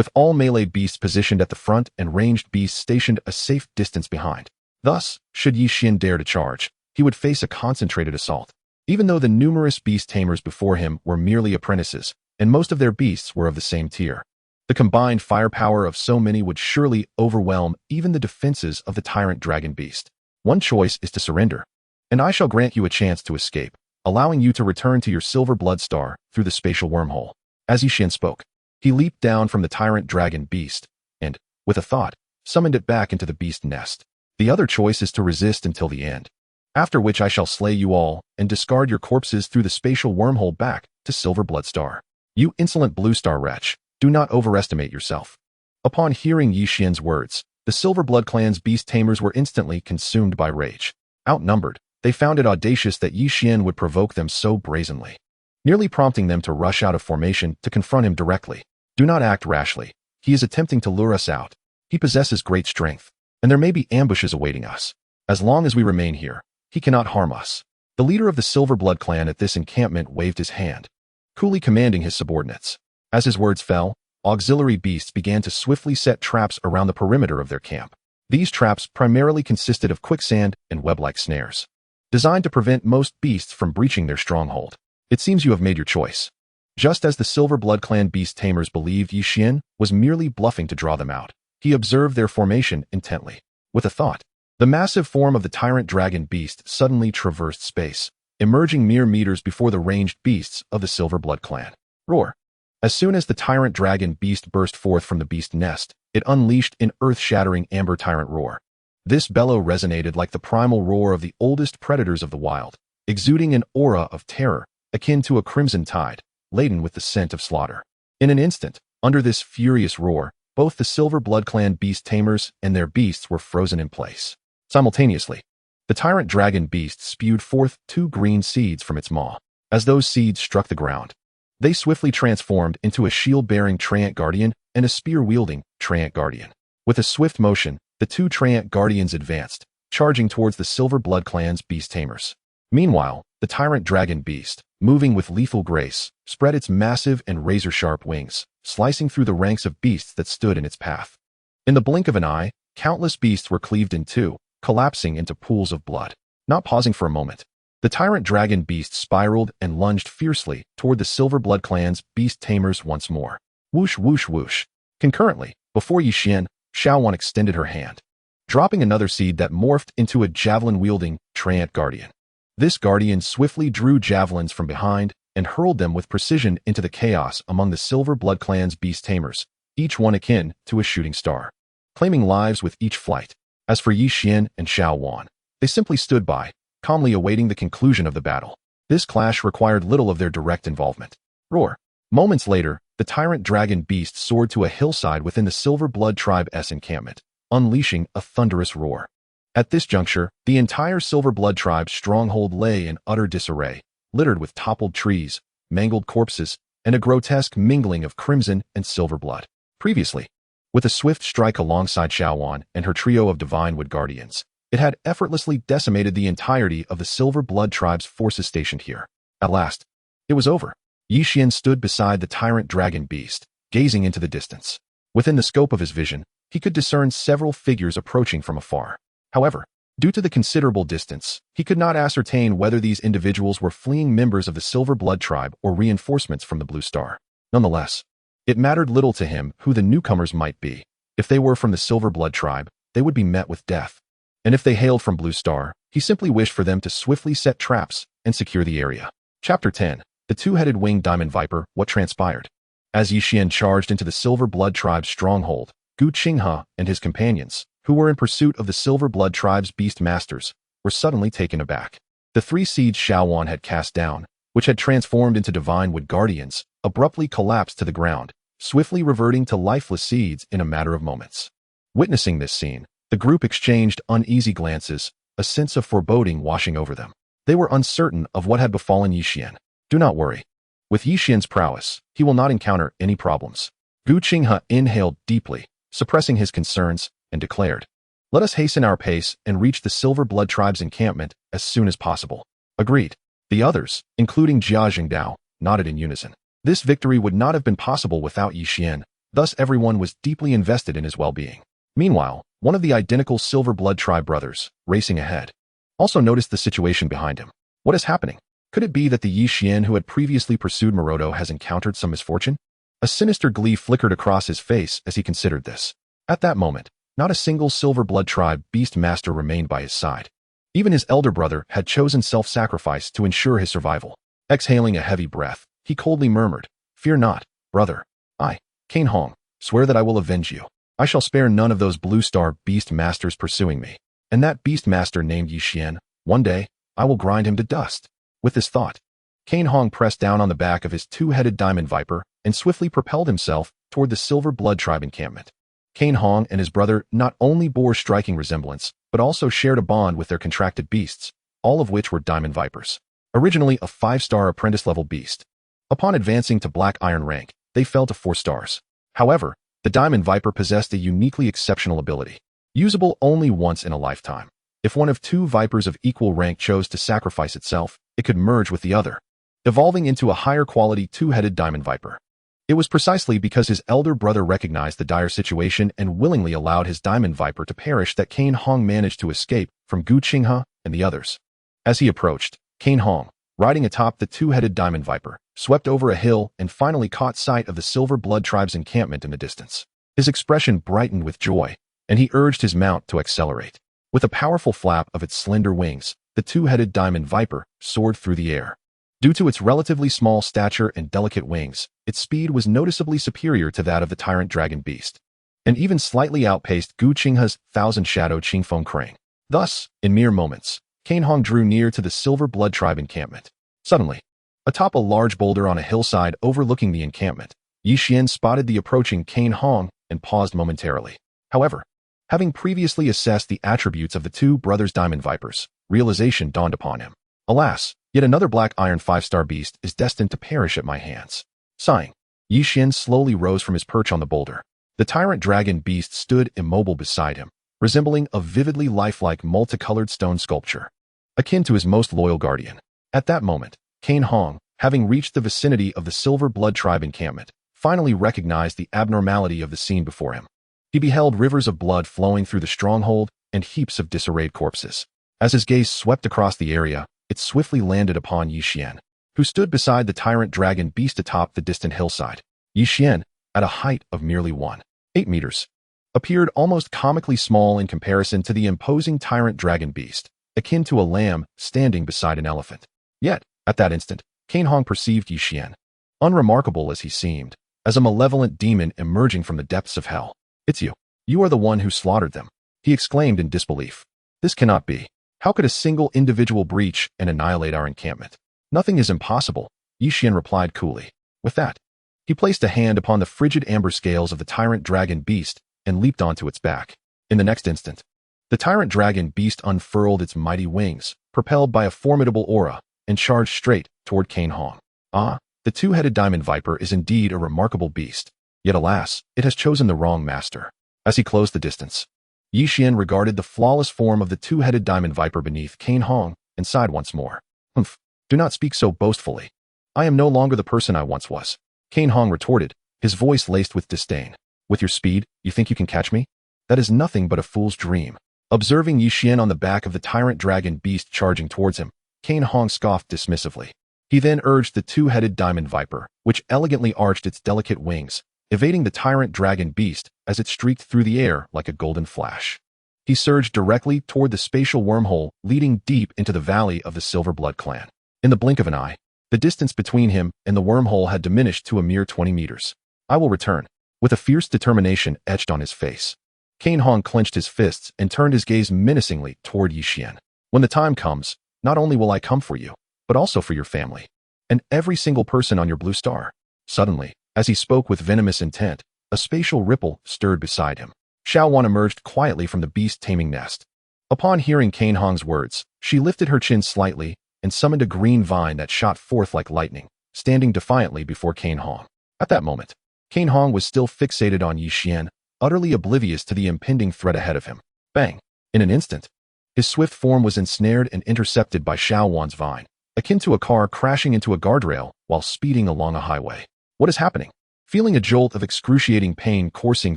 with all melee beasts positioned at the front and ranged beasts stationed a safe distance behind. Thus, should Yi Xian dare to charge, he would face a concentrated assault. Even though the numerous beast tamers before him were merely apprentices, and most of their beasts were of the same tier, the combined firepower of so many would surely overwhelm even the defenses of the tyrant dragon beast. One choice is to surrender, and I shall grant you a chance to escape, allowing you to return to your silver blood star through the spatial wormhole. As Yi Xian spoke, he leaped down from the tyrant dragon beast, and, with a thought, summoned it back into the beast nest. The other choice is to resist until the end, after which I shall slay you all and discard your corpses through the spatial wormhole back to Silver Blood Star. You insolent Blue Star wretch, do not overestimate yourself. Upon hearing Yi Xian's words, the Silver Blood clan's beast tamers were instantly consumed by rage. Outnumbered, they found it audacious that Yi Xian would provoke them so brazenly, nearly prompting them to rush out of formation to confront him directly. Do not act rashly. He is attempting to lure us out. He possesses great strength, and there may be ambushes awaiting us. As long as we remain here, he cannot harm us. The leader of the Silver Blood clan at this encampment waved his hand, coolly commanding his subordinates. As his words fell, auxiliary beasts began to swiftly set traps around the perimeter of their camp. These traps primarily consisted of quicksand and web-like snares, designed to prevent most beasts from breaching their stronghold. It seems you have made your choice. Just as the Silver Blood clan beast tamers believed Yi Xian was merely bluffing to draw them out, he observed their formation intently. With a thought, the massive form of the tyrant dragon beast suddenly traversed space, emerging mere meters before the ranged beasts of the Silver Blood clan. Roar! As soon as the tyrant dragon beast burst forth from the beast nest, it unleashed an earth-shattering amber tyrant roar. This bellow resonated like the primal roar of the oldest predators of the wild, exuding an aura of terror akin to a crimson tide, laden with the scent of slaughter. In an instant, under this furious roar, both the Silver Blood clan beast tamers and their beasts were frozen in place. Simultaneously, the tyrant dragon beast spewed forth 2 green seeds from its maw. As those seeds struck the ground, they swiftly transformed into a shield-bearing Treant Guardian and a spear-wielding Treant Guardian. With a swift motion, the 2 Treant Guardians advanced, charging towards the Silver Blood clan's beast tamers. Meanwhile, the tyrant dragon beast, moving with lethal grace, spread its massive and razor-sharp wings, slicing through the ranks of beasts that stood in its path. In the blink of an eye, countless beasts were cleaved in two, collapsing into pools of blood. Not pausing for a moment, the tyrant dragon beast spiraled and lunged fiercely toward the Silver Blood clan's beast tamers once more. Whoosh, whoosh, whoosh. Concurrently, before Yi Xian, Xuan extended her hand, dropping another seed that morphed into a javelin-wielding Treant Guardian. This guardian swiftly drew javelins from behind and hurled them with precision into the chaos among the Silver Blood clan's beast tamers, each one akin to a shooting star, claiming lives with each flight. As for Yi Xian and Xuan, they simply stood by, calmly awaiting the conclusion of the battle. This clash required little of their direct involvement. Roar! Moments later, the tyrant dragon beast soared to a hillside within the Silver Blood tribe's encampment, unleashing a thunderous roar. At this juncture, the entire Silver Blood tribe's stronghold lay in utter disarray, littered with toppled trees, mangled corpses, and a grotesque mingling of crimson and silver blood. Previously, with a swift strike alongside Xuan and her trio of Divine Wood Guardians, it had effortlessly decimated the entirety of the Silver Blood tribe's forces stationed here. At last, it was over. Yi Xian stood beside the tyrant dragon beast, gazing into the distance. Within the scope of his vision, he could discern several figures approaching from afar. However, due to the considerable distance, he could not ascertain whether these individuals were fleeing members of the Silver Blood tribe or reinforcements from the Blue Star. Nonetheless, it mattered little to him who the newcomers might be. If they were from the Silver Blood tribe, they would be met with death. And if they hailed from Blue Star, he simply wished for them to swiftly set traps and secure the area. Chapter 10. The Two-Headed Winged Diamond Viper. What transpired? As Yi Xian charged into the Silver Blood tribe's stronghold, Gu Qinghe and his companions, who were in pursuit of the Silver Blood tribe's beast masters, were suddenly taken aback. The 3 seeds Xuan had cast down, which had transformed into Divine Wood Guardians, abruptly collapsed to the ground, swiftly reverting to lifeless seeds in a matter of moments. Witnessing this scene, the group exchanged uneasy glances, a sense of foreboding washing over them. They were uncertain of what had befallen Yi Xian. Do not worry. With Yi Xian's prowess, he will not encounter any problems. Gu Qinghe inhaled deeply, suppressing his concerns, and declared, "Let us hasten our pace and reach the Silver Blood tribe's encampment as soon as possible." Agreed. The others, including Jia Jingdao, nodded in unison. This victory would not have been possible without Yi Xian, Thus everyone was deeply invested in his well-being. Meanwhile, one of the identical Silver Blood tribe brothers, racing ahead, also noticed the situation behind him. What is happening? Could it be that the Yixian who had previously pursued Maroto has encountered some misfortune? A sinister glee flickered across his face as he considered this. At that moment, not a single Silver Blood tribe beast master remained by his side. Even his elder brother had chosen self-sacrifice to ensure his survival. Exhaling a heavy breath, he coldly murmured, "Fear not, brother. I, Kane Hong, swear that I will avenge you. I shall spare none of those Blue Star beast masters pursuing me. And that beast master named Yixian, one day, I will grind him to dust." With this thought, Kane Hong pressed down on the back of his two-headed diamond viper and swiftly propelled himself toward the Silver Blood tribe encampment. Kane Hong and his brother not only bore striking resemblance, but also shared a bond with their contracted beasts, all of which were diamond vipers. Originally a 5-star apprentice-level beast. Upon advancing to Black Iron rank, they fell to 4 stars. However, the diamond viper possessed a uniquely exceptional ability, usable only once in a lifetime. If one of 2 vipers of equal rank chose to sacrifice itself, it could merge with the other, evolving into a higher quality 2-headed diamond viper. It was precisely because his elder brother recognized the dire situation and willingly allowed his diamond viper to perish that Kane Hong managed to escape from Gu Qinghe and the others. As he approached, Kane Hong, riding atop the 2-headed diamond viper, swept over a hill and finally caught sight of the Silver Blood tribe's encampment in the distance. His expression brightened with joy, and he urged his mount to accelerate. With a powerful flap of its slender wings, the 2-headed diamond viper soared through the air. Due to its relatively small stature and delicate wings, its speed was noticeably superior to that of the tyrant dragon beast, and even slightly outpaced Gu Qinghe's 1,000-shadow Qingfeng crane. Thus, in mere moments, Kane Hong drew near to the Silver Blood tribe encampment. Suddenly, atop a large boulder on a hillside overlooking the encampment, Yixian spotted the approaching Kane Hong and paused momentarily. However, having previously assessed the attributes of the 2 brothers' diamond vipers, realization dawned upon him. Alas, yet another Black Iron 5-star beast is destined to perish at my hands. Sighing, Yixian slowly rose from his perch on the boulder. The tyrant dragon beast stood immobile beside him, resembling a vividly lifelike multicolored stone sculpture, akin to his most loyal guardian. At that moment, Kane Hong, having reached the vicinity of the Silver Blood tribe encampment, finally recognized the abnormality of the scene before him. He beheld rivers of blood flowing through the stronghold and heaps of disarrayed corpses. As his gaze swept across the area, it swiftly landed upon Yixian, who stood beside the tyrant dragon beast atop the distant hillside. Yixian, at a height of merely 1.8 meters, appeared almost comically small in comparison to the imposing tyrant dragon beast, akin to a lamb standing beside an elephant. Yet, at that instant, Kane Hong perceived Yixian, unremarkable as he seemed, as a malevolent demon emerging from the depths of hell. "It's you. You are the one who slaughtered them," he exclaimed in disbelief. "This cannot be. How could a single individual breach and annihilate our encampment?" "Nothing is impossible," Yixian replied coolly. With that, he placed a hand upon the frigid amber scales of the tyrant dragon beast and leaped onto its back. In the next instant, the tyrant dragon beast unfurled its mighty wings, propelled by a formidable aura, and charged straight toward Kane Hong. Ah, the 2-headed diamond viper is indeed a remarkable beast. Yet alas, it has chosen the wrong master. As he closed the distance, Yixian regarded the flawless form of the 2-headed diamond viper beneath Kane Hong and sighed once more. "Humph, do not speak so boastfully. I am no longer the person I once was," Kane Hong retorted, his voice laced with disdain. "With your speed, you think you can catch me? That is nothing but a fool's dream." Observing Yixian on the back of the tyrant dragon beast charging towards him, Kane Hong scoffed dismissively. He then urged the 2-headed diamond viper, which elegantly arched its delicate wings, evading the tyrant dragon beast as it streaked through the air like a golden flash. He surged directly toward the spatial wormhole leading deep into the valley of the Silver Blood clan. In the blink of an eye, the distance between him and the wormhole had diminished to a mere 20 meters. "I will return," with a fierce determination etched on his face. Kane Hong clenched his fists and turned his gaze menacingly toward Yixian. "When the time comes, not only will I come for you, but also for your family, and every single person on your blue star." Suddenly, as he spoke with venomous intent, a spatial ripple stirred beside him. Xuan emerged quietly from the beast taming nest. Upon hearing Kane Hong's words, she lifted her chin slightly and summoned a green vine that shot forth like lightning, standing defiantly before Kane Hong. At that moment, Kane Hong was still fixated on Yixian, utterly oblivious to the impending threat ahead of him. Bang! In an instant, his swift form was ensnared and intercepted by Xuan's vine, akin to a car crashing into a guardrail while speeding along a highway. "What is happening?" Feeling a jolt of excruciating pain coursing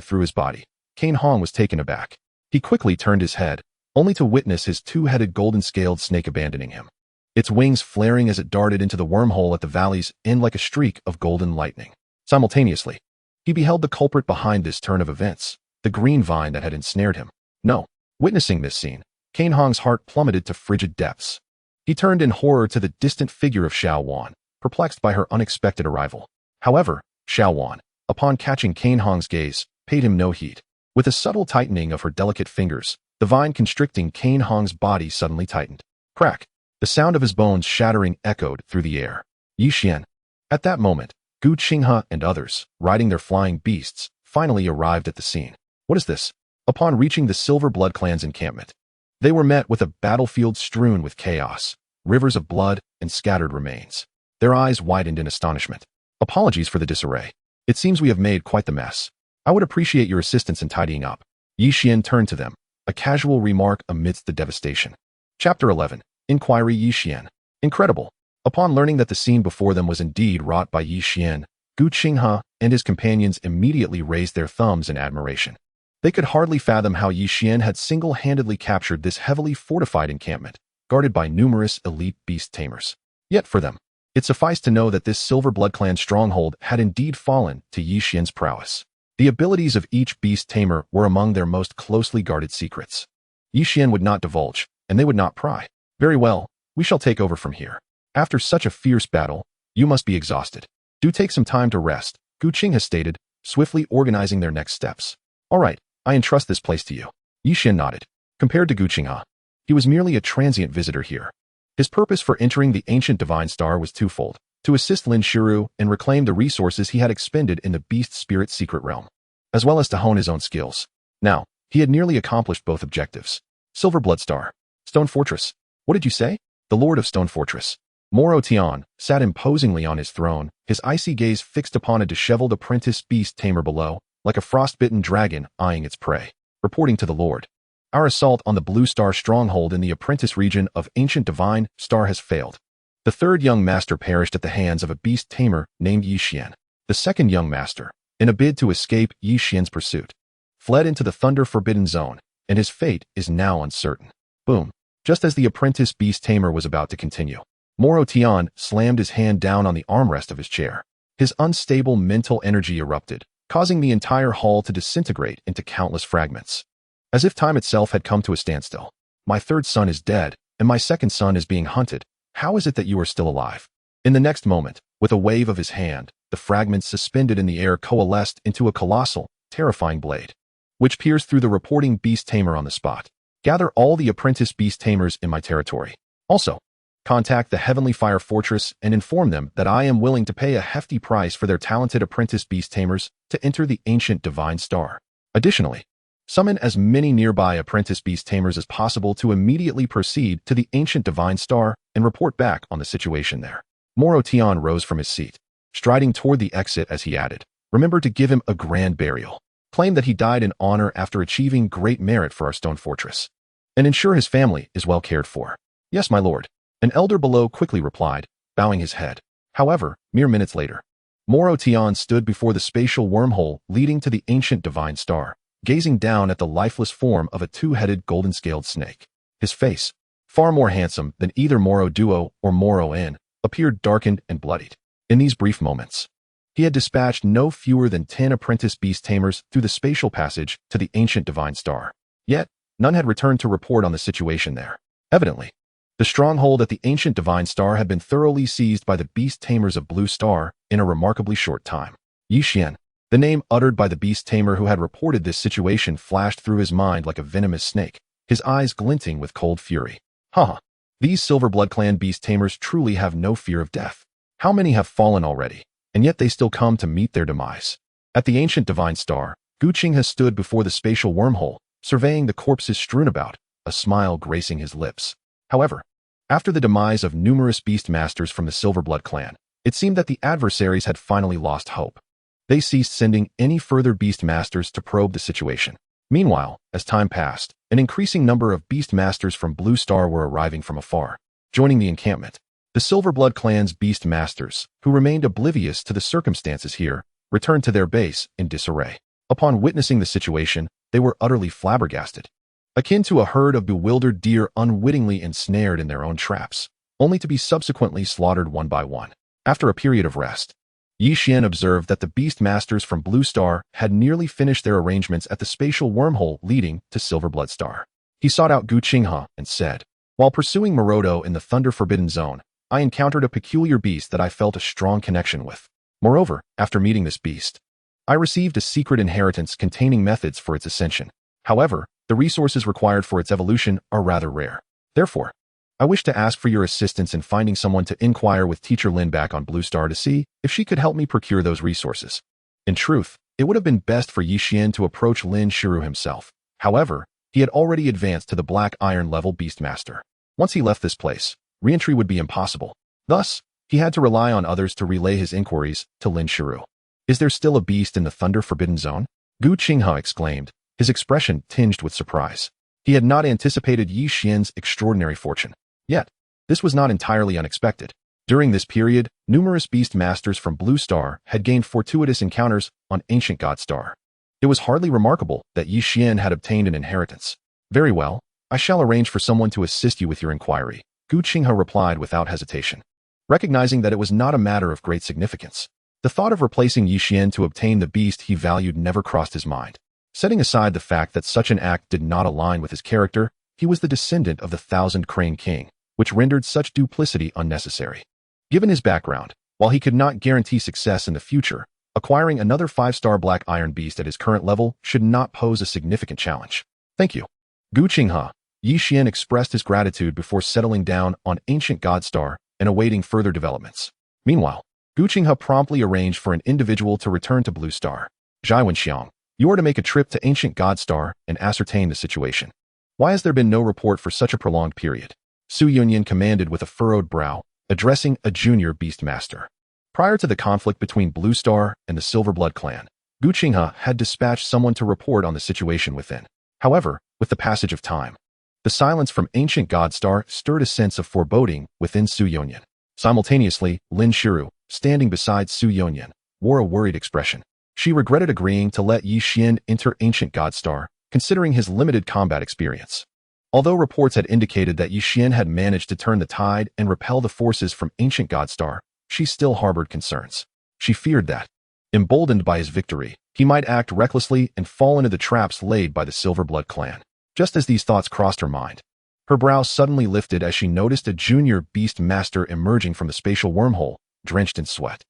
through his body, Kane Hong was taken aback. He quickly turned his head, only to witness his two-headed golden-scaled snake abandoning him, its wings flaring as it darted into the wormhole at the valley's end like a streak of golden lightning. Simultaneously, he beheld the culprit behind this turn of events, the green vine that had ensnared him. No. Witnessing this scene, Kane Hong's heart plummeted to frigid depths. He turned in horror to the distant figure of Xuan, perplexed by her unexpected arrival. However, Xuan, upon catching Kane Hong's gaze, paid him no heed. With a subtle tightening of her delicate fingers, the vine constricting Kane Hong's body suddenly tightened. Crack! The sound of his bones shattering echoed through the air. Yixian. At that moment, Gu Qinghe and others, riding their flying beasts, finally arrived at the scene. What is this? Upon reaching the Silver Blood Clan's encampment, they were met with a battlefield strewn with chaos, rivers of blood, and scattered remains. Their eyes widened in astonishment. Apologies for the disarray. It seems we have made quite the mess. I would appreciate your assistance in tidying up. Yixian turned to them, a casual remark amidst the devastation. Chapter 11. Inquiry Yixian. Incredible. Upon learning that the scene before them was indeed wrought by Yixian, Gu Qinghe and his companions immediately raised their thumbs in admiration. They could hardly fathom how Yixian had single-handedly captured this heavily fortified encampment, guarded by numerous elite beast tamers. Yet for them, it sufficed to know that this Silver Blood Clan stronghold had indeed fallen to Yixian's prowess. The abilities of each beast tamer were among their most closely guarded secrets. Yixian would not divulge, and they would not pry. Very well, we shall take over from here. After such a fierce battle, you must be exhausted. Do take some time to rest, Gu Qinghe stated, swiftly organizing their next steps. All right, I entrust this place to you. Yixian nodded. Compared to Gu Qinghe, he was merely a transient visitor here. His purpose for entering the ancient Divine Star was twofold: to assist Lin Shiru and reclaim the resources he had expended in the Beast Spirit secret realm, as well as to hone his own skills. Now, he had nearly accomplished both objectives. Silver Blood Star. Stone Fortress. What did you say? The Lord of Stone Fortress. Moro Tian sat imposingly on his throne, his icy gaze fixed upon a disheveled apprentice beast tamer below, like a frostbitten dragon eyeing its prey. Reporting to the Lord. Our assault on the Blue Star stronghold in the apprentice region of ancient Divine Star has failed. The third young master perished at the hands of a beast tamer named Yixian. The second young master, in a bid to escape Yixian's pursuit, fled into the thunder-forbidden zone, and his fate is now uncertain. Boom. Just as the apprentice beast tamer was about to continue, Moro Tian slammed his hand down on the armrest of his chair. His unstable mental energy erupted, causing the entire hall to disintegrate into countless fragments. As if time itself had come to a standstill. My third son is dead, and my second son is being hunted. How is it that you are still alive? In the next moment, with a wave of his hand, the fragments suspended in the air coalesced into a colossal, terrifying blade, which pierced through the reporting beast tamer on the spot. Gather all the apprentice beast tamers in my territory. Also, contact the Heavenly Fire Fortress and inform them that I am willing to pay a hefty price for their talented apprentice beast tamers to enter the ancient Divine Star. Additionally, summon as many nearby apprentice beast tamers as possible to immediately proceed to the ancient Divine Star and report back on the situation there. Moro Tian rose from his seat, striding toward the exit as he added, remember to give him a grand burial. Claim that he died in honor after achieving great merit for our stone fortress, and ensure his family is well cared for. Yes, my lord. An elder below quickly replied, bowing his head. However, mere minutes later, Moro Tian stood before the spatial wormhole leading to the ancient Divine Star, gazing down at the lifeless form of a two-headed golden-scaled snake. His face, far more handsome than either Moro Duo or Moro N, appeared darkened and bloodied. In these brief moments, he had dispatched no fewer than 10 apprentice beast tamers through the spatial passage to the ancient Divine Star. Yet, none had returned to report on the situation there. Evidently, the stronghold at the ancient Divine Star had been thoroughly seized by the beast tamers of Blue Star in a remarkably short time. Yixian, the name uttered by the beast tamer who had reported this situation, flashed through his mind like a venomous snake, his eyes glinting with cold fury. Haha, these Silver Blood Clan beast tamers truly have no fear of death. How many have fallen already, and yet they still come to meet their demise? At the ancient Divine Star, Gu Qinghe stood before the spatial wormhole, surveying the corpses strewn about, a smile gracing his lips. However, after the demise of numerous beast masters from the Silver Blood Clan, it seemed that the adversaries had finally lost hope. They ceased sending any further beast masters to probe the situation. Meanwhile, as time passed, an increasing number of beast masters from Blue Star were arriving from afar, joining the encampment. The Silver Blood Clan's beast masters, who remained oblivious to the circumstances here, returned to their base in disarray. Upon witnessing the situation, they were utterly flabbergasted, akin to a herd of bewildered deer unwittingly ensnared in their own traps, only to be subsequently slaughtered one by one. After a period of rest, Yi Xian observed that the Beast Masters from Blue Star had nearly finished their arrangements at the spatial wormhole leading to Silver Blood Star. He sought out Gu Qinghe and said, "While pursuing Maroto in the Thunder Forbidden Zone, I encountered a peculiar beast that I felt a strong connection with. Moreover, after meeting this beast, I received a secret inheritance containing methods for its ascension. However, the resources required for its evolution are rather rare. Therefore, I wish to ask for your assistance in finding someone to inquire with Teacher Lin back on Blue Star to see if she could help me procure those resources." In truth, it would have been best for Yi Xian to approach Lin Shiru himself. However, he had already advanced to the Black Iron level Beastmaster. Once he left this place, re-entry would be impossible. Thus, he had to rely on others to relay his inquiries to Lin Shiru. "Is there still a beast in the Thunder Forbidden Zone?" Gu Qinghe exclaimed, his expression tinged with surprise. He had not anticipated Yi Xian's extraordinary fortune. Yet, this was not entirely unexpected. During this period, numerous beast masters from Blue Star had gained fortuitous encounters on Ancient God Star. It was hardly remarkable that Yi Xian had obtained an inheritance. "Very well, I shall arrange for someone to assist you with your inquiry," Gu Qinghe replied without hesitation. Recognizing that it was not a matter of great significance, the thought of replacing Yi Xian to obtain the beast he valued never crossed his mind. Setting aside the fact that such an act did not align with his character, he was the descendant of the Thousand Crane King, which rendered such duplicity unnecessary. Given his background, while he could not guarantee success in the future, acquiring another 5-star Black Iron Beast at his current level should not pose a significant challenge. "Thank you." Gu Qinghe, Yi Xian expressed his gratitude before settling down on Ancient God Star and awaiting further developments. Meanwhile, Gu Qinghe promptly arranged for an individual to return to Blue Star. "Zhai Wenxiang, you are to make a trip to Ancient God Star and ascertain the situation. Why has there been no report for such a prolonged period?" Su Yunyan commanded with a furrowed brow, addressing a junior Beastmaster. Prior to the conflict between Blue Star and the Silverblood clan, Gu Qinghe had dispatched someone to report on the situation within. However, with the passage of time, the silence from Ancient God Star stirred a sense of foreboding within Su Yunyan. Simultaneously, Lin Shiru, standing beside Su Yunyan, wore a worried expression. She regretted agreeing to let Yi Xian enter Ancient God Star, considering his limited combat experience. Although reports had indicated that Yi Xian had managed to turn the tide and repel the forces from Ancient God Star, she still harbored concerns. She feared that, emboldened by his victory, he might act recklessly and fall into the traps laid by the Silverblood clan. Just as these thoughts crossed her mind, her brows suddenly lifted as she noticed a junior beast master emerging from the spatial wormhole, drenched in sweat.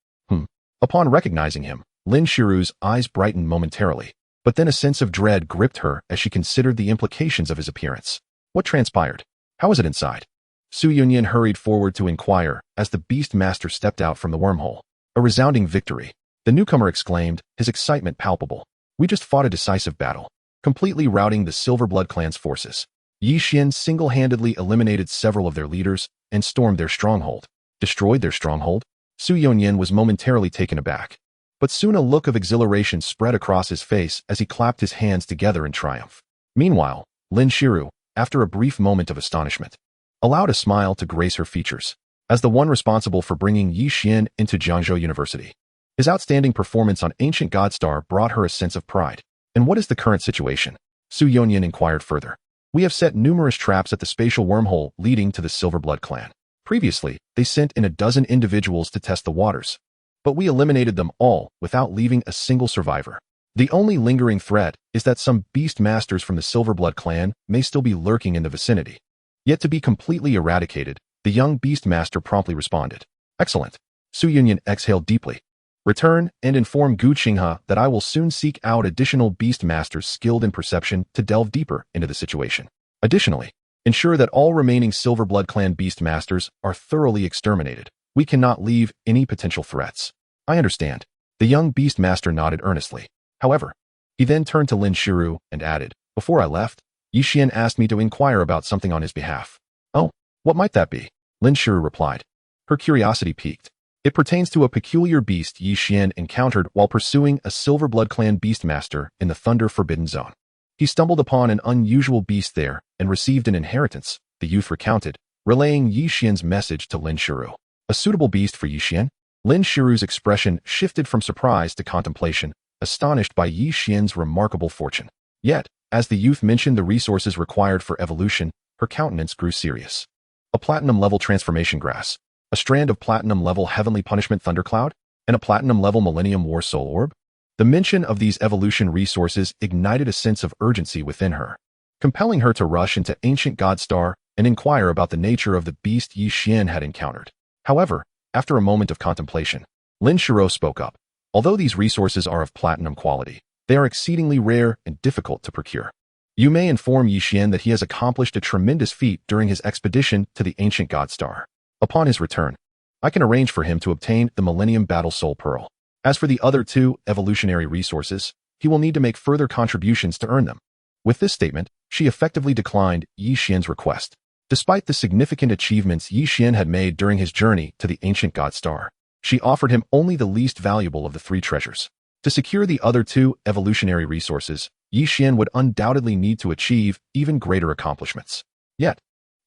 Upon recognizing him, Lin Shiru's eyes brightened momentarily, but then a sense of dread gripped her as she considered the implications of his appearance. What transpired? How was it inside? Su Yunyan hurried forward to inquire as the beast master stepped out from the wormhole. "A resounding victory," the newcomer exclaimed, his excitement palpable. "We just fought a decisive battle, completely routing the Silverblood clan's forces. Yi Xian single-handedly eliminated several of their leaders and stormed their stronghold." "Destroyed their stronghold?" Su Yunyan was momentarily taken aback, but soon a look of exhilaration spread across his face as he clapped his hands together in triumph. Meanwhile, Lin Shiru, after a brief moment of astonishment, allowed a smile to grace her features. As the one responsible for bringing Yi Xian into Jiangzhou University, his outstanding performance on Ancient God Star brought her a sense of pride. "And what is the current situation?" Su Yunyan inquired further. "We have set numerous traps at the spatial wormhole leading to the Silverblood clan. Previously, they sent in a dozen individuals to test the waters, but we eliminated them all without leaving a single survivor. The only lingering threat is that some beast masters from the Silverblood clan may still be lurking in the vicinity. Yet to be completely eradicated," the young beast master promptly responded. "Excellent." Su Yunyan exhaled deeply. "Return and inform Gu Qinghe that I will soon seek out additional beast masters skilled in perception to delve deeper into the situation. Additionally, ensure that all remaining Silverblood clan beast masters are thoroughly exterminated. We cannot leave any potential threats." "I understand." The young beast master nodded earnestly. However, he then turned to Lin Shiru and added, "Before I left, Yi Xian asked me to inquire about something on his behalf." "Oh, what might that be?" Lin Shiru replied. Her curiosity piqued. "It pertains to a peculiar beast Yi Xian encountered while pursuing a Silverblood clan beastmaster in the Thunder Forbidden Zone. He stumbled upon an unusual beast there and received an inheritance," the youth recounted, relaying Yi Xian's message to Lin Shiru. "A suitable beast for Yi Xian?" Lin Shiru's expression shifted from surprise to contemplation, astonished by Yi Xian's remarkable fortune. Yet, as the youth mentioned the resources required for evolution, her countenance grew serious. A platinum-level transformation grass, a strand of platinum-level heavenly punishment thundercloud, and a platinum-level millennium war soul orb? The mention of these evolution resources ignited a sense of urgency within her, compelling her to rush into Ancient God Star and inquire about the nature of the beast Yi Xian had encountered. However, after a moment of contemplation, Lin Shiru spoke up. Although these resources are of platinum quality, they are exceedingly rare and difficult to procure. You may inform Yi Xian that he has accomplished a tremendous feat during his expedition to the Ancient God Star. Upon his return, I can arrange for him to obtain the Millennium Battle Soul Pearl. As for the other two evolutionary resources, he will need to make further contributions to earn them. With this statement, she effectively declined Yi Xian's request. Despite the significant achievements Yi Xian had made during his journey to the Ancient God Star, she offered him only the least valuable of the three treasures. To secure the other two evolutionary resources, Yi Xian would undoubtedly need to achieve even greater accomplishments. Yet,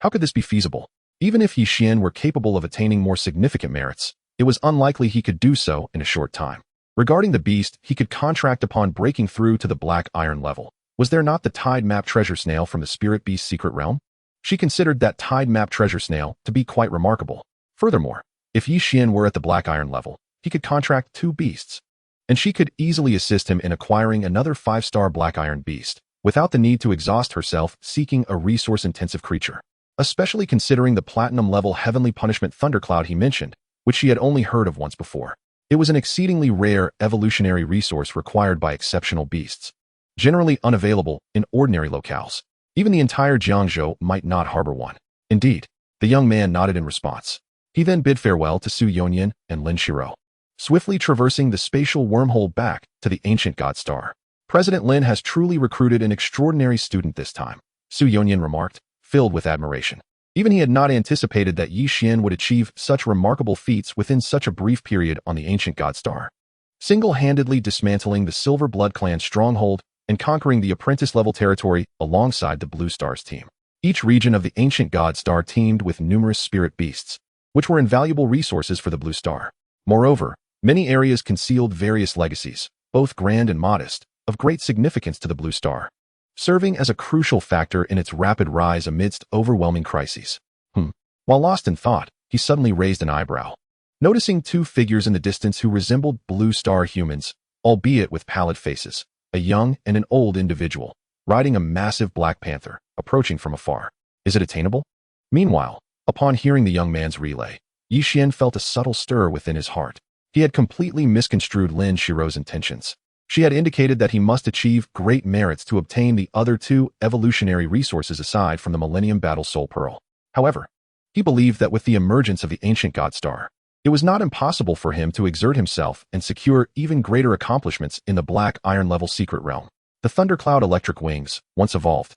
how could this be feasible? Even if Yi Xian were capable of attaining more significant merits, it was unlikely he could do so in a short time. Regarding the beast, he could contract upon breaking through to the black iron level. Was there not the Tide Map treasure snail from the Spirit Beast's secret realm? She considered that Tide Map treasure snail to be quite remarkable. Furthermore, if Yi Xian were at the black iron level, he could contract two beasts, and she could easily assist him in acquiring another 5-star black iron beast, without the need to exhaust herself seeking a resource-intensive creature. Especially considering the platinum-level heavenly punishment thundercloud he mentioned, which she had only heard of once before. It was an exceedingly rare evolutionary resource required by exceptional beasts, generally unavailable in ordinary locales. Even the entire Jiangzhou might not harbor one. Indeed, the young man nodded in response. He then bid farewell to Su Yonyan and Lin Shiru, swiftly traversing the spatial wormhole back to the Ancient God Star. President Lin has truly recruited an extraordinary student this time, Su Yonyan remarked, filled with admiration. Even he had not anticipated that Yi Xian would achieve such remarkable feats within such a brief period on the Ancient God Star. Single-handedly dismantling the Silver Blood Clan's stronghold and conquering the apprentice-level territory alongside the Blue Stars team. Each region of the Ancient God Star teemed with numerous spirit beasts, which were invaluable resources for the Blue Star. Moreover, many areas concealed various legacies, both grand and modest, of great significance to the Blue Star, serving as a crucial factor in its rapid rise amidst overwhelming crises. While lost in thought, he suddenly raised an eyebrow, noticing two figures in the distance who resembled Blue Star humans, albeit with pallid faces. A young and an old individual, riding a massive black panther, approaching from afar. Is it attainable? Meanwhile, upon hearing the young man's relay, Yi Xian felt a subtle stir within his heart. He had completely misconstrued Lin Shiru's intentions. She had indicated that he must achieve great merits to obtain the other two evolutionary resources aside from the Millennium Battle Soul Pearl. However, he believed that with the emergence of the Ancient God Star, it was not impossible for him to exert himself and secure even greater accomplishments in the black iron-level secret realm. The Thundercloud Electric Wings, once evolved,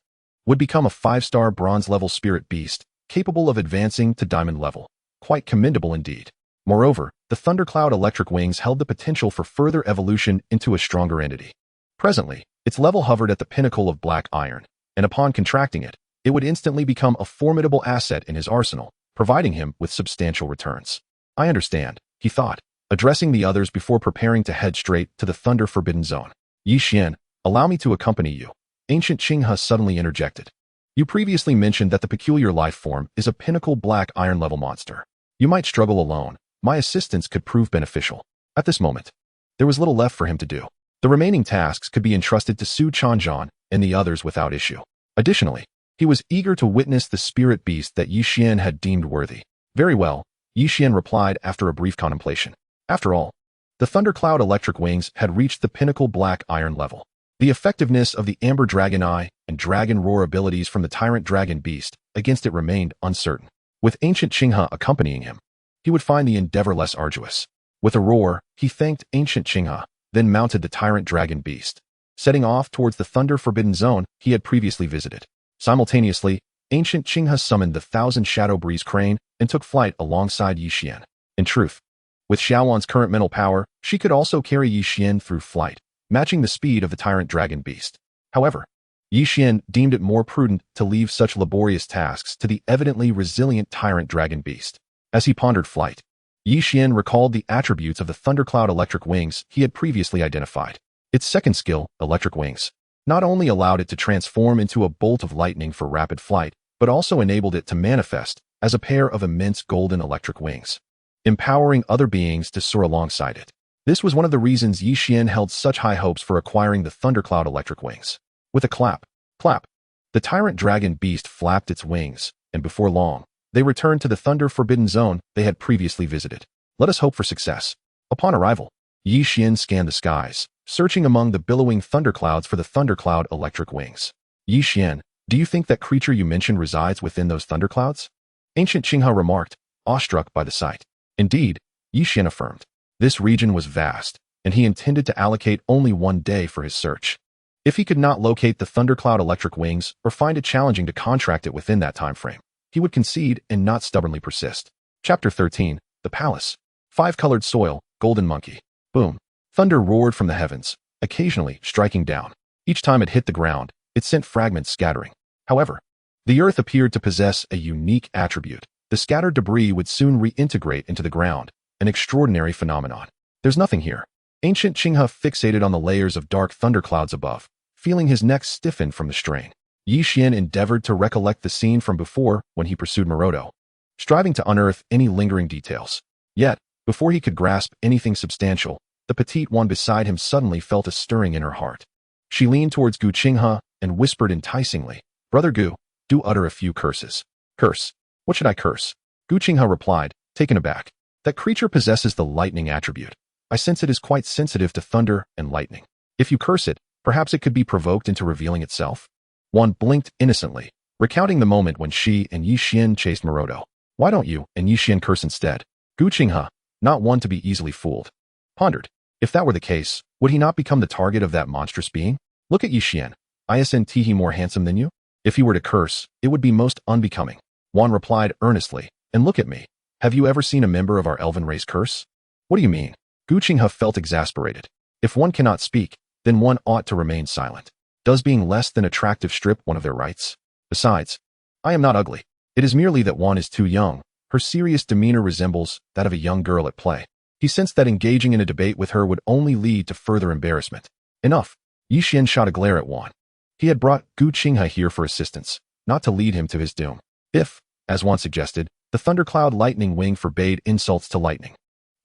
would become a 5-star bronze-level spirit beast, capable of advancing to diamond level. Quite commendable indeed. Moreover, the Thundercloud Electric Wings held the potential for further evolution into a stronger entity. Presently, its level hovered at the pinnacle of black iron, and upon contracting it, it would instantly become a formidable asset in his arsenal, providing him with substantial returns. I understand, he thought, addressing the others before preparing to head straight to the Thunder Forbidden Zone. Yi Xian, allow me to accompany you. Ancient Qinghe suddenly interjected. You previously mentioned that the peculiar life form is a pinnacle black iron-level monster. You might struggle alone. My assistance could prove beneficial. At this moment, there was little left for him to do. The remaining tasks could be entrusted to Su Chanzhan and the others without issue. Additionally, he was eager to witness the spirit beast that Yi Xian had deemed worthy. Very well, Yi Xian replied after a brief contemplation. After all, the Thundercloud Electric Wings had reached the pinnacle black iron level. The effectiveness of the Amber Dragon Eye and Dragon Roar abilities from the Tyrant Dragon Beast against it remained uncertain. With Ancient Qinghe accompanying him, he would find the endeavor less arduous. With a roar, he thanked Ancient Qinghe, then mounted the Tyrant Dragon Beast, setting off towards the Thunder Forbidden Zone he had previously visited. Simultaneously, Ancient Qinghe summoned the 1,000 Shadow Breeze Crane and took flight alongside Yi Xian. In truth, with Xiaowan's current mental power, she could also carry Yi Xian through flight, matching the speed of the Tyrant Dragon Beast. However, Yi Xian deemed it more prudent to leave such laborious tasks to the evidently resilient Tyrant Dragon Beast. As he pondered flight, Yi Xian recalled the attributes of the thundercloud electric wings he had previously identified. Its second skill, electric wings, not only allowed it to transform into a bolt of lightning for rapid flight, but also enabled it to manifest as a pair of immense golden electric wings, empowering other beings to soar alongside it. This was one of the reasons Yi Xian held such high hopes for acquiring the thundercloud electric wings. With a clap, the tyrant dragon beast flapped its wings, and before long, they returned to the thunder-forbidden zone they had previously visited. Let us hope for success. Upon arrival, Yi Xian scanned the skies, searching among the billowing thunderclouds for the thundercloud electric wings. Yi Xian, do you think that creature you mentioned resides within those thunderclouds? Ancient Qinghe remarked, awestruck by the sight. Indeed, Yi Xian affirmed. This region was vast, and he intended to allocate only one day for his search. If he could not locate the thundercloud electric wings or find it challenging to contract it within that time frame, he would concede and not stubbornly persist. Chapter 13, The Palace. Five-colored soil, golden monkey. Boom. Thunder roared from the heavens, occasionally striking down. Each time it hit the ground, it sent fragments scattering. However, the earth appeared to possess a unique attribute. The scattered debris would soon reintegrate into the ground, an extraordinary phenomenon. There's nothing here. Ancient Qinghe fixated on the layers of dark thunderclouds above, feeling his neck stiffen from the strain. Yi Xian endeavored to recollect the scene from before when he pursued Maroto, striving to unearth any lingering details. Yet, before he could grasp anything substantial, the petite one beside him suddenly felt a stirring in her heart. She leaned towards Gu Qinghe and whispered enticingly, Brother Gu, do utter a few curses. Curse? What should I curse? Gu Qinghe replied, taken aback. That creature possesses the lightning attribute. I sense it is quite sensitive to thunder and lightning. If you curse it, perhaps it could be provoked into revealing itself? Juan blinked innocently, recounting the moment when she and Yi Xian chased Maroto. Why don't you and Yi Xian curse instead? Gu Qinghe, not one to be easily fooled, pondered. If that were the case, would he not become the target of that monstrous being? Look at Yi Xian. Isn't he more handsome than you? If he were to curse, it would be most unbecoming. Juan replied earnestly, and look at me. Have you ever seen a member of our elven race curse? What do you mean? Gu Qinghe felt exasperated. If one cannot speak, then one ought to remain silent. Does being less than attractive strip one of their rights? Besides, I am not ugly. It is merely that one is too young. Her serious demeanor resembles that of a young girl at play. He sensed that engaging in a debate with her would only lead to further embarrassment. Enough. Yi Xian shot a glare at Juan. He had brought Gu Qinghe here for assistance, not to lead him to his doom. If, as Juan suggested, the thundercloud lightning wing forbade insults to lightning,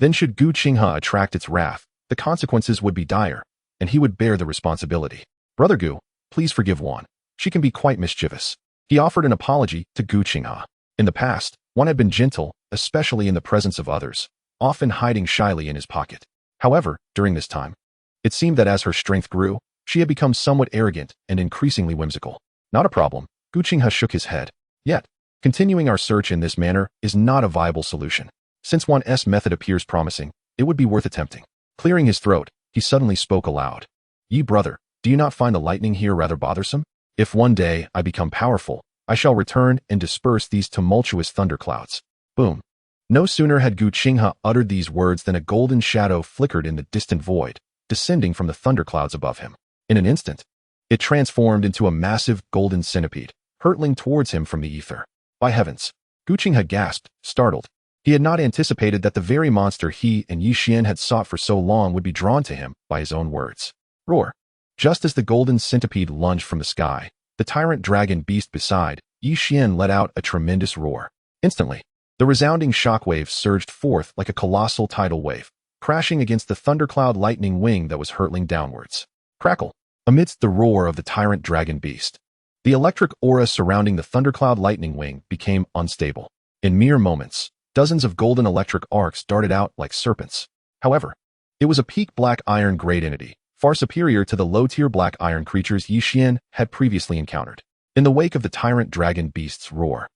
then should Gu Qinghe attract its wrath, the consequences would be dire, and he would bear the responsibility. Brother Gu, please forgive Juan. She can be quite mischievous. He offered an apology to Gu Qinghe. In the past, Juan had been gentle, especially in the presence of others, often hiding shyly in his pocket. However, during this time, it seemed that as her strength grew, she had become somewhat arrogant and increasingly whimsical. Not a problem. Gu Qinghe shook his head. Yet, continuing our search in this manner is not a viable solution. Since Juan's method appears promising, it would be worth attempting. Clearing his throat, he suddenly spoke aloud. Yi brother, do you not find the lightning here rather bothersome? If one day I become powerful, I shall return and disperse these tumultuous thunderclouds. Boom. No sooner had Gu Qinghe uttered these words than a golden shadow flickered in the distant void, descending from the thunderclouds above him. In an instant, it transformed into a massive golden centipede, hurtling towards him from the ether. By heavens! Gu Qinghe gasped, startled. He had not anticipated that the very monster he and Yi Xian had sought for so long would be drawn to him by his own words. Roar! Just as the golden centipede lunged from the sky, the tyrant dragon beast beside Yi Xian let out a tremendous roar. Instantly, the resounding shockwave surged forth like a colossal tidal wave, crashing against the thundercloud lightning wing that was hurtling downwards. Crackle! Amidst the roar of the tyrant dragon beast, the electric aura surrounding the thundercloud lightning wing became unstable. In mere moments, dozens of golden electric arcs darted out like serpents. However, it was a peak black iron grade entity, far superior to the low-tier black iron creatures Yi Xian had previously encountered. In the wake of the tyrant dragon beast's roar,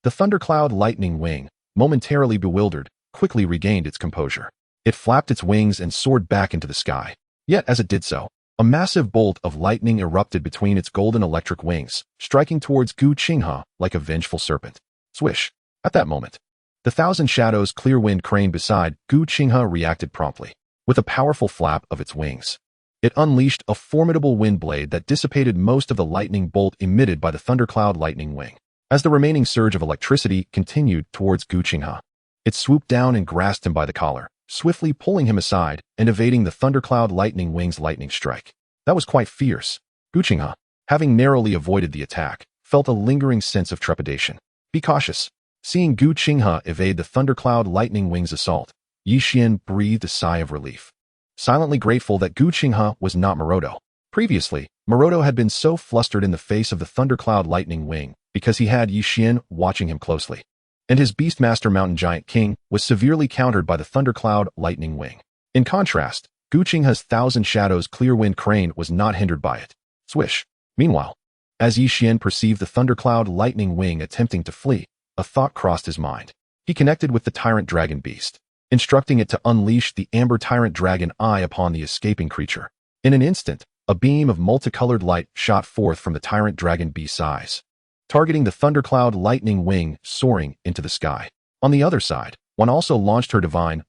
the thundercloud lightning wing, momentarily bewildered, quickly regained its composure. It flapped its wings and soared back into the sky. Yet as it did so, a massive bolt of lightning erupted between its golden electric wings, striking towards Gu Qinghe like a vengeful serpent. Swish! At that moment, the thousand shadows clear wind crane beside Gu Qinghe reacted promptly. With a powerful flap of its wings, it unleashed a formidable wind blade that dissipated most of the lightning bolt emitted by the thundercloud lightning wing. As the remaining surge of electricity continued towards Gu Qinghe, It swooped down and grasped him by the collar, swiftly pulling him aside and evading the Thundercloud Lightning Wing's lightning strike. That was quite fierce. Guqinghe, having narrowly avoided the attack, felt a lingering sense of trepidation. Be cautious. Seeing Guqinghe evade the Thundercloud Lightning Wing's assault, Yixian breathed a sigh of relief. Silently grateful that Guqinghe was not Maroto. Previously, Maroto had been so flustered in the face of the Thundercloud Lightning Wing because he had Yixian watching him closely. And his Beastmaster Mountain Giant King was severely countered by the Thundercloud Lightning Wing. In contrast, Guqinghe's Thousand Shadows Clear Wind Crane was not hindered by it. Swish. Meanwhile, as Yixian perceived the Thundercloud Lightning Wing attempting to flee, a thought crossed his mind. He connected with the Tyrant Dragon Beast, instructing it to unleash the Amber Tyrant Dragon Eye upon the escaping creature. In an instant, a beam of multicolored light shot forth from the Tyrant Dragon Beast's eyes, targeting the Thundercloud Lightning Wing soaring into the sky. On the other side, one also launched her Divine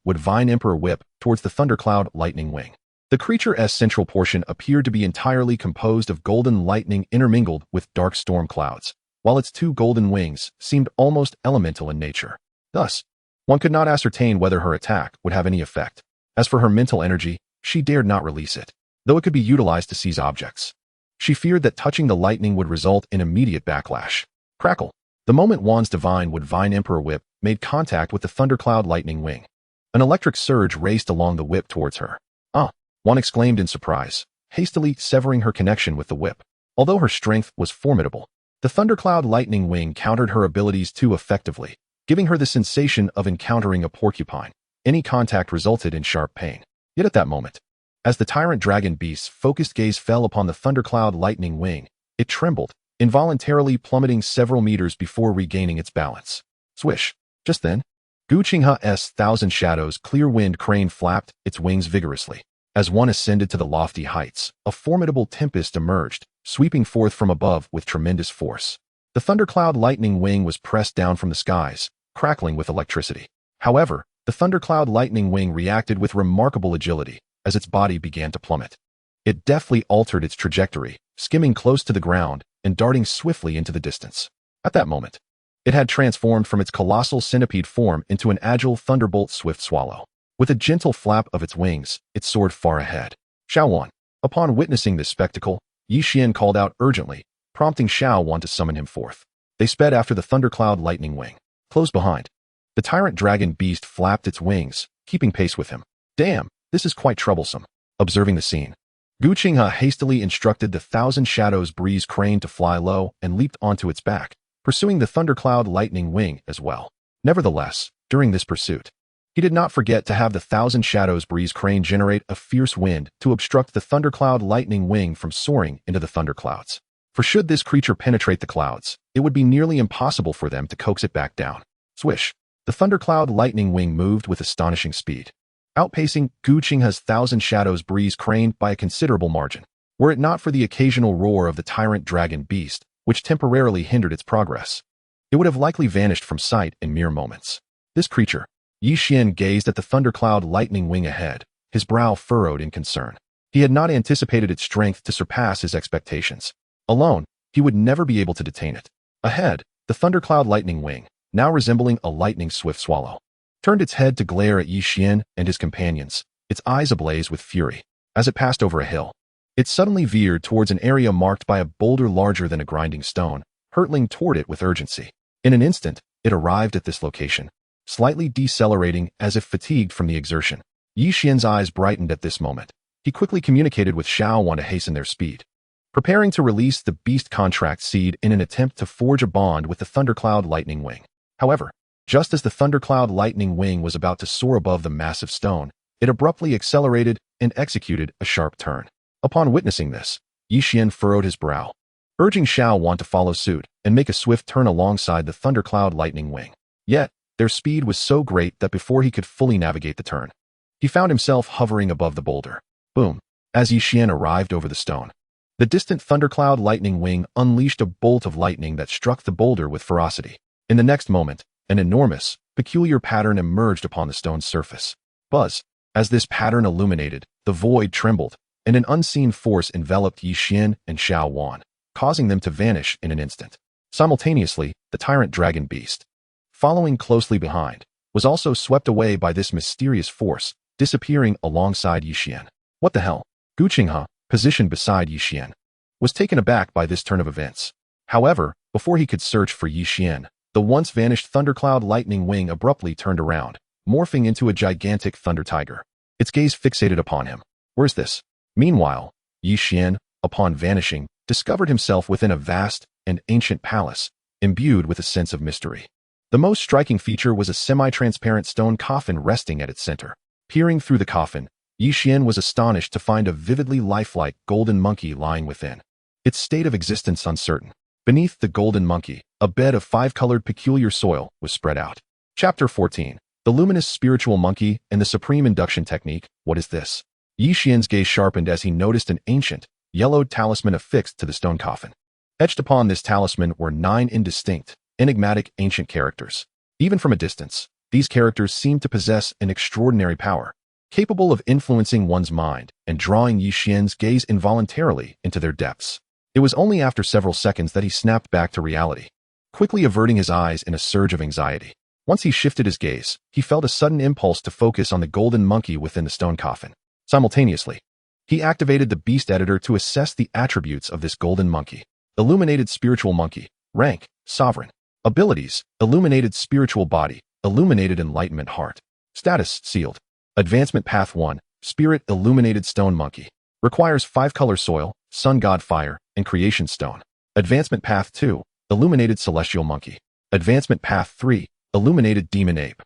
Emperor Whip towards the Thundercloud Lightning Wing. The creature's central portion appeared to be entirely composed of golden lightning intermingled with dark storm clouds, while its two golden wings seemed almost elemental in nature. Thus, one could not ascertain whether her attack would have any effect. As for her mental energy, she dared not release it, though it could be utilized to seize objects. She feared that touching the lightning would result in immediate backlash. Crackle. The moment Juan's Divine Emperor Whip made contact with the Thundercloud Lightning Wing, an electric surge raced along the whip towards her. Ah! Juan exclaimed in surprise, hastily severing her connection with the whip. Although her strength was formidable, the Thundercloud Lightning Wing countered her abilities too effectively, giving her the sensation of encountering a porcupine. Any contact resulted in sharp pain. Yet at that moment, as the Tyrant Dragon Beast's focused gaze fell upon the Thundercloud Lightning Wing, it trembled, involuntarily plummeting several meters before regaining its balance. Swish. Just then, Guqinghe's Thousand Shadows Clear Wind Crane flapped its wings vigorously. As one ascended to the lofty heights, a formidable tempest emerged, sweeping forth from above with tremendous force. The Thundercloud Lightning Wing was pressed down from the skies, crackling with electricity. However, the Thundercloud Lightning Wing reacted with remarkable agility as its body began to plummet. It deftly altered its trajectory, skimming close to the ground and darting swiftly into the distance. At that moment, it had transformed from its colossal centipede form into an agile thunderbolt swift swallow. With a gentle flap of its wings, it soared far ahead. Xuan. Upon witnessing this spectacle, Yixian called out urgently, prompting Xuan to summon him forth. They sped after the Thundercloud Lightning Wing. Close behind, the Tyrant Dragon Beast flapped its wings, keeping pace with him. Damn, this is quite troublesome. Observing the scene, Guqinghe hastily instructed the Thousand Shadows Breeze Crane to fly low and leaped onto its back, pursuing the Thundercloud Lightning Wing as well. Nevertheless, during this pursuit, he did not forget to have the Thousand Shadows Breeze Crane generate a fierce wind to obstruct the Thundercloud Lightning Wing from soaring into the thunderclouds. For should this creature penetrate the clouds, it would be nearly impossible for them to coax it back down. Swish. The Thundercloud Lightning Wing moved with astonishing speed, outpacing Guqinghe's Thousand Shadows Breeze Crane by a considerable margin. Were it not for the occasional roar of the Tyrant Dragon Beast, which temporarily hindered its progress, it would have likely vanished from sight in mere moments. This creature, Yixian gazed at the Thundercloud Lightning Wing ahead, his brow furrowed in concern. He had not anticipated its strength to surpass his expectations. Alone, he would never be able to detain it. Ahead, the Thundercloud Lightning Wing, now resembling a lightning-swift swallow, turned its head to glare at Yixian and his companions, its eyes ablaze with fury. As it passed over a hill, it suddenly veered towards an area marked by a boulder larger than a grinding stone, hurtling toward it with urgency. In an instant, it arrived at this location, slightly decelerating as if fatigued from the exertion. Yixian's eyes brightened at this moment. He quickly communicated with Xuan to hasten their speed, preparing to release the beast contract seed in an attempt to forge a bond with the Thundercloud Lightning Wing. However, just as the Thundercloud Lightning Wing was about to soar above the massive stone, it abruptly accelerated and executed a sharp turn. Upon witnessing this, Yixian furrowed his brow, urging Xuan to follow suit and make a swift turn alongside the Thundercloud Lightning Wing. Yet, their speed was so great that before he could fully navigate the turn, he found himself hovering above the boulder. Boom! As Yixian arrived over the stone, the distant Thundercloud Lightning Wing unleashed a bolt of lightning that struck the boulder with ferocity. In the next moment, an enormous, peculiar pattern emerged upon the stone's surface. Buzz! As this pattern illuminated, the void trembled, and an unseen force enveloped Yixian and Xuan, causing them to vanish in an instant. Simultaneously, the Tyrant Dragon Beast, following closely behind, was also swept away by this mysterious force, disappearing alongside Yixian. What the hell? Gu Qinghe, positioned beside Yixian, was taken aback by this turn of events. However, before he could search for Yixian, the once vanished thundercloud lightning wing abruptly turned around, morphing into a gigantic thunder tiger. Its gaze fixated upon him. Where's this? Meanwhile, Yixian, upon vanishing, discovered himself within a vast and ancient palace, imbued with a sense of mystery. The most striking feature was a semi-transparent stone coffin resting at its center. Peering through the coffin, Yixian was astonished to find a vividly lifelike golden monkey lying within. Its state of existence uncertain. Beneath the golden monkey, a bed of five-colored peculiar soil was spread out. Chapter 14. The Luminous Spiritual Monkey and the Supreme Induction Technique. What is this? Yixian's gaze sharpened as he noticed an ancient, yellowed talisman affixed to the stone coffin. Etched upon this talisman were 9 indistinct, enigmatic ancient characters. Even from a distance, these characters seemed to possess an extraordinary power, capable of influencing one's mind and drawing Yixian's gaze involuntarily into their depths. It was only after several seconds that he snapped back to reality, quickly averting his eyes in a surge of anxiety. Once he shifted his gaze, he felt a sudden impulse to focus on the golden monkey within the stone coffin. Simultaneously, he activated the Beast Editor to assess the attributes of this golden monkey. Illuminated Spiritual Monkey. Rank: Sovereign. Abilities: Illuminated Spiritual Body, Illuminated Enlightenment Heart. Status: Sealed. Advancement Path 1. Spirit Illuminated Stone Monkey. Requires 5-color soil, Sun God Fire, and Creation Stone. Advancement Path 2. Illuminated Celestial Monkey. Advancement Path 3. Illuminated Demon Ape.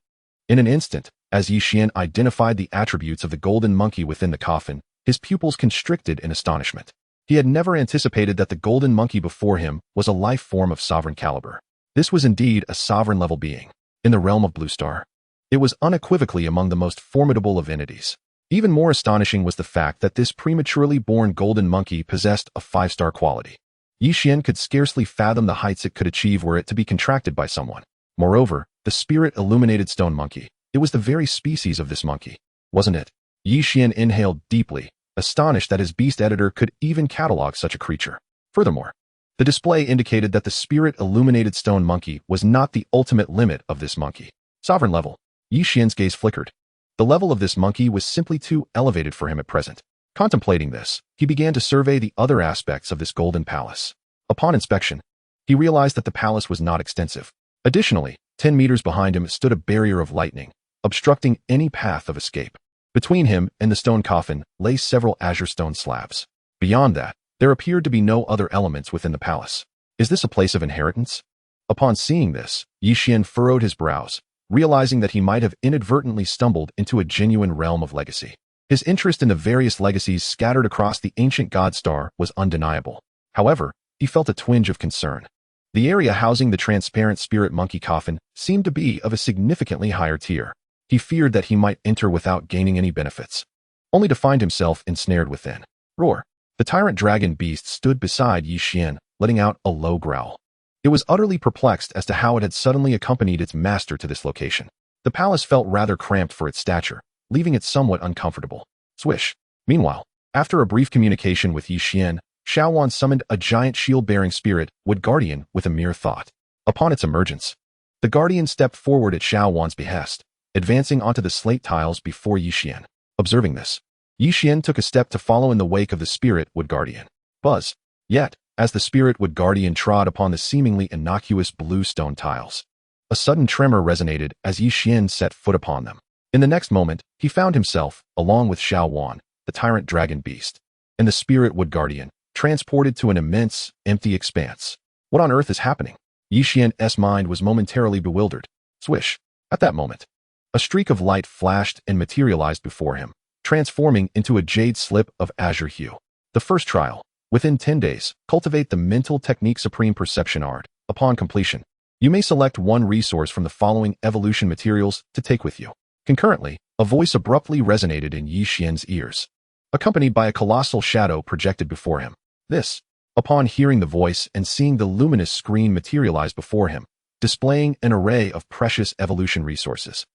In an instant, as Yixian identified the attributes of the golden monkey within the coffin, his pupils constricted in astonishment. He had never anticipated that the golden monkey before him was a life form of sovereign caliber. This was indeed a sovereign-level being. In the realm of Blue Star, it was unequivocally among the most formidable of entities. Even more astonishing was the fact that this prematurely born golden monkey possessed a 5-star quality. Yixian could scarcely fathom the heights it could achieve were it to be contracted by someone. Moreover, the Spirit Illuminated Stone Monkey. It was the very species of this monkey, wasn't it? Yixian inhaled deeply, astonished that his Beast Editor could even catalog such a creature. Furthermore, the display indicated that the Spirit Illuminated Stone Monkey was not the ultimate limit of this monkey. Sovereign level. Yixian's gaze flickered. The level of this monkey was simply too elevated for him at present. Contemplating this, he began to survey the other aspects of this golden palace. Upon inspection, he realized that the palace was not extensive. Additionally, 10 meters behind him stood a barrier of lightning, obstructing any path of escape. Between him and the stone coffin lay several azure stone slabs. Beyond that, there appeared to be no other elements within the palace. Is this a place of inheritance? Upon seeing this, Yixian furrowed his brows, realizing that he might have inadvertently stumbled into a genuine realm of legacy. His interest in the various legacies scattered across the ancient god star was undeniable. However, he felt a twinge of concern. The area housing the transparent spirit monkey coffin seemed to be of a significantly higher tier. He feared that he might enter without gaining any benefits, only to find himself ensnared within. Roar. The tyrant dragon beast stood beside Yixian, letting out a low growl. It was utterly perplexed as to how it had suddenly accompanied its master to this location. The palace felt rather cramped for its stature, leaving it somewhat uncomfortable. Swish. Meanwhile, after a brief communication with Yixian, Xuan summoned a giant shield-bearing spirit, Wood Guardian, with a mere thought. Upon its emergence, the Guardian stepped forward at Xuan's behest, advancing onto the slate tiles before Yixian. Observing this, Yixian took a step to follow in the wake of the spirit Wood Guardian. Buzz. Yet, as the spirit Wood Guardian trod upon the seemingly innocuous blue stone tiles, a sudden tremor resonated as Yixian set foot upon them. In the next moment, he found himself, along with Xuan, the tyrant dragon beast, and the spirit Wood Guardian, transported to an immense, empty expanse. What on earth is happening? Yixian's mind was momentarily bewildered. Swish. At that moment, a streak of light flashed and materialized before him, transforming into a jade slip of azure hue. The first trial. Within 10 days, cultivate the mental technique Supreme Perception Art. Upon completion, you may select one resource from the following evolution materials to take with you. Concurrently, a voice abruptly resonated in Yixian's ears, accompanied by a colossal shadow projected before him. This, upon hearing the voice and seeing the luminous screen materialize before him, displaying an array of precious evolution resources.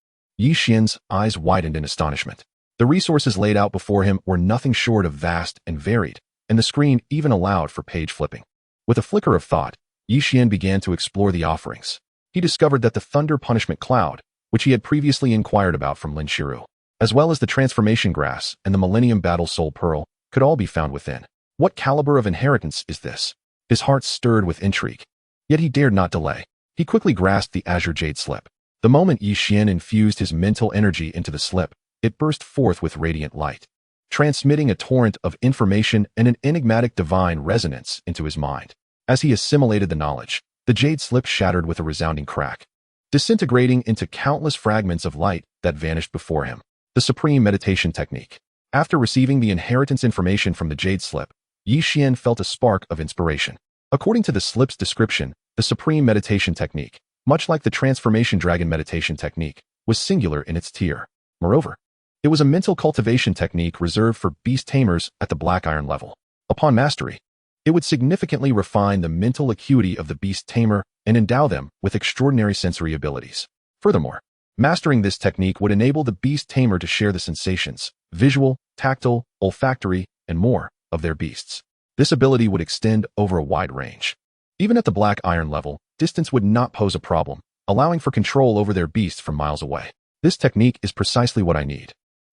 Yixian's eyes widened in astonishment. The resources laid out before him were nothing short of vast and varied, and the screen even allowed for page flipping. With a flicker of thought, Yixian began to explore the offerings. He discovered that the Thunder Punishment Cloud, which he had previously inquired about from Lin Shiru, as well as the transformation grass and the Millennium Battle Soul Pearl, could all be found within. What caliber of inheritance is this? His heart stirred with intrigue. Yet he dared not delay. He quickly grasped the azure jade slip. The moment Yi Xian infused his mental energy into the slip, it burst forth with radiant light, transmitting a torrent of information and an enigmatic divine resonance into his mind. As he assimilated the knowledge, the jade slip shattered with a resounding crack, disintegrating into countless fragments of light that vanished before him. The Supreme Meditation Technique. After receiving the inheritance information from the jade slip, Yi Xian felt a spark of inspiration. According to the slip's description, the Supreme Meditation Technique, much like the Transformation Dragon Meditation Technique, was singular in its tier. Moreover, it was a mental cultivation technique reserved for beast tamers at the Black Iron level. Upon mastery, it would significantly refine the mental acuity of the beast tamer and endow them with extraordinary sensory abilities. Furthermore, mastering this technique would enable the beast tamer to share the sensations, visual, tactile, olfactory, and more, of their beasts. This ability would extend over a wide range. Even at the Black Iron level, distance would not pose a problem, allowing for control over their beasts from miles away. This technique is precisely what I need.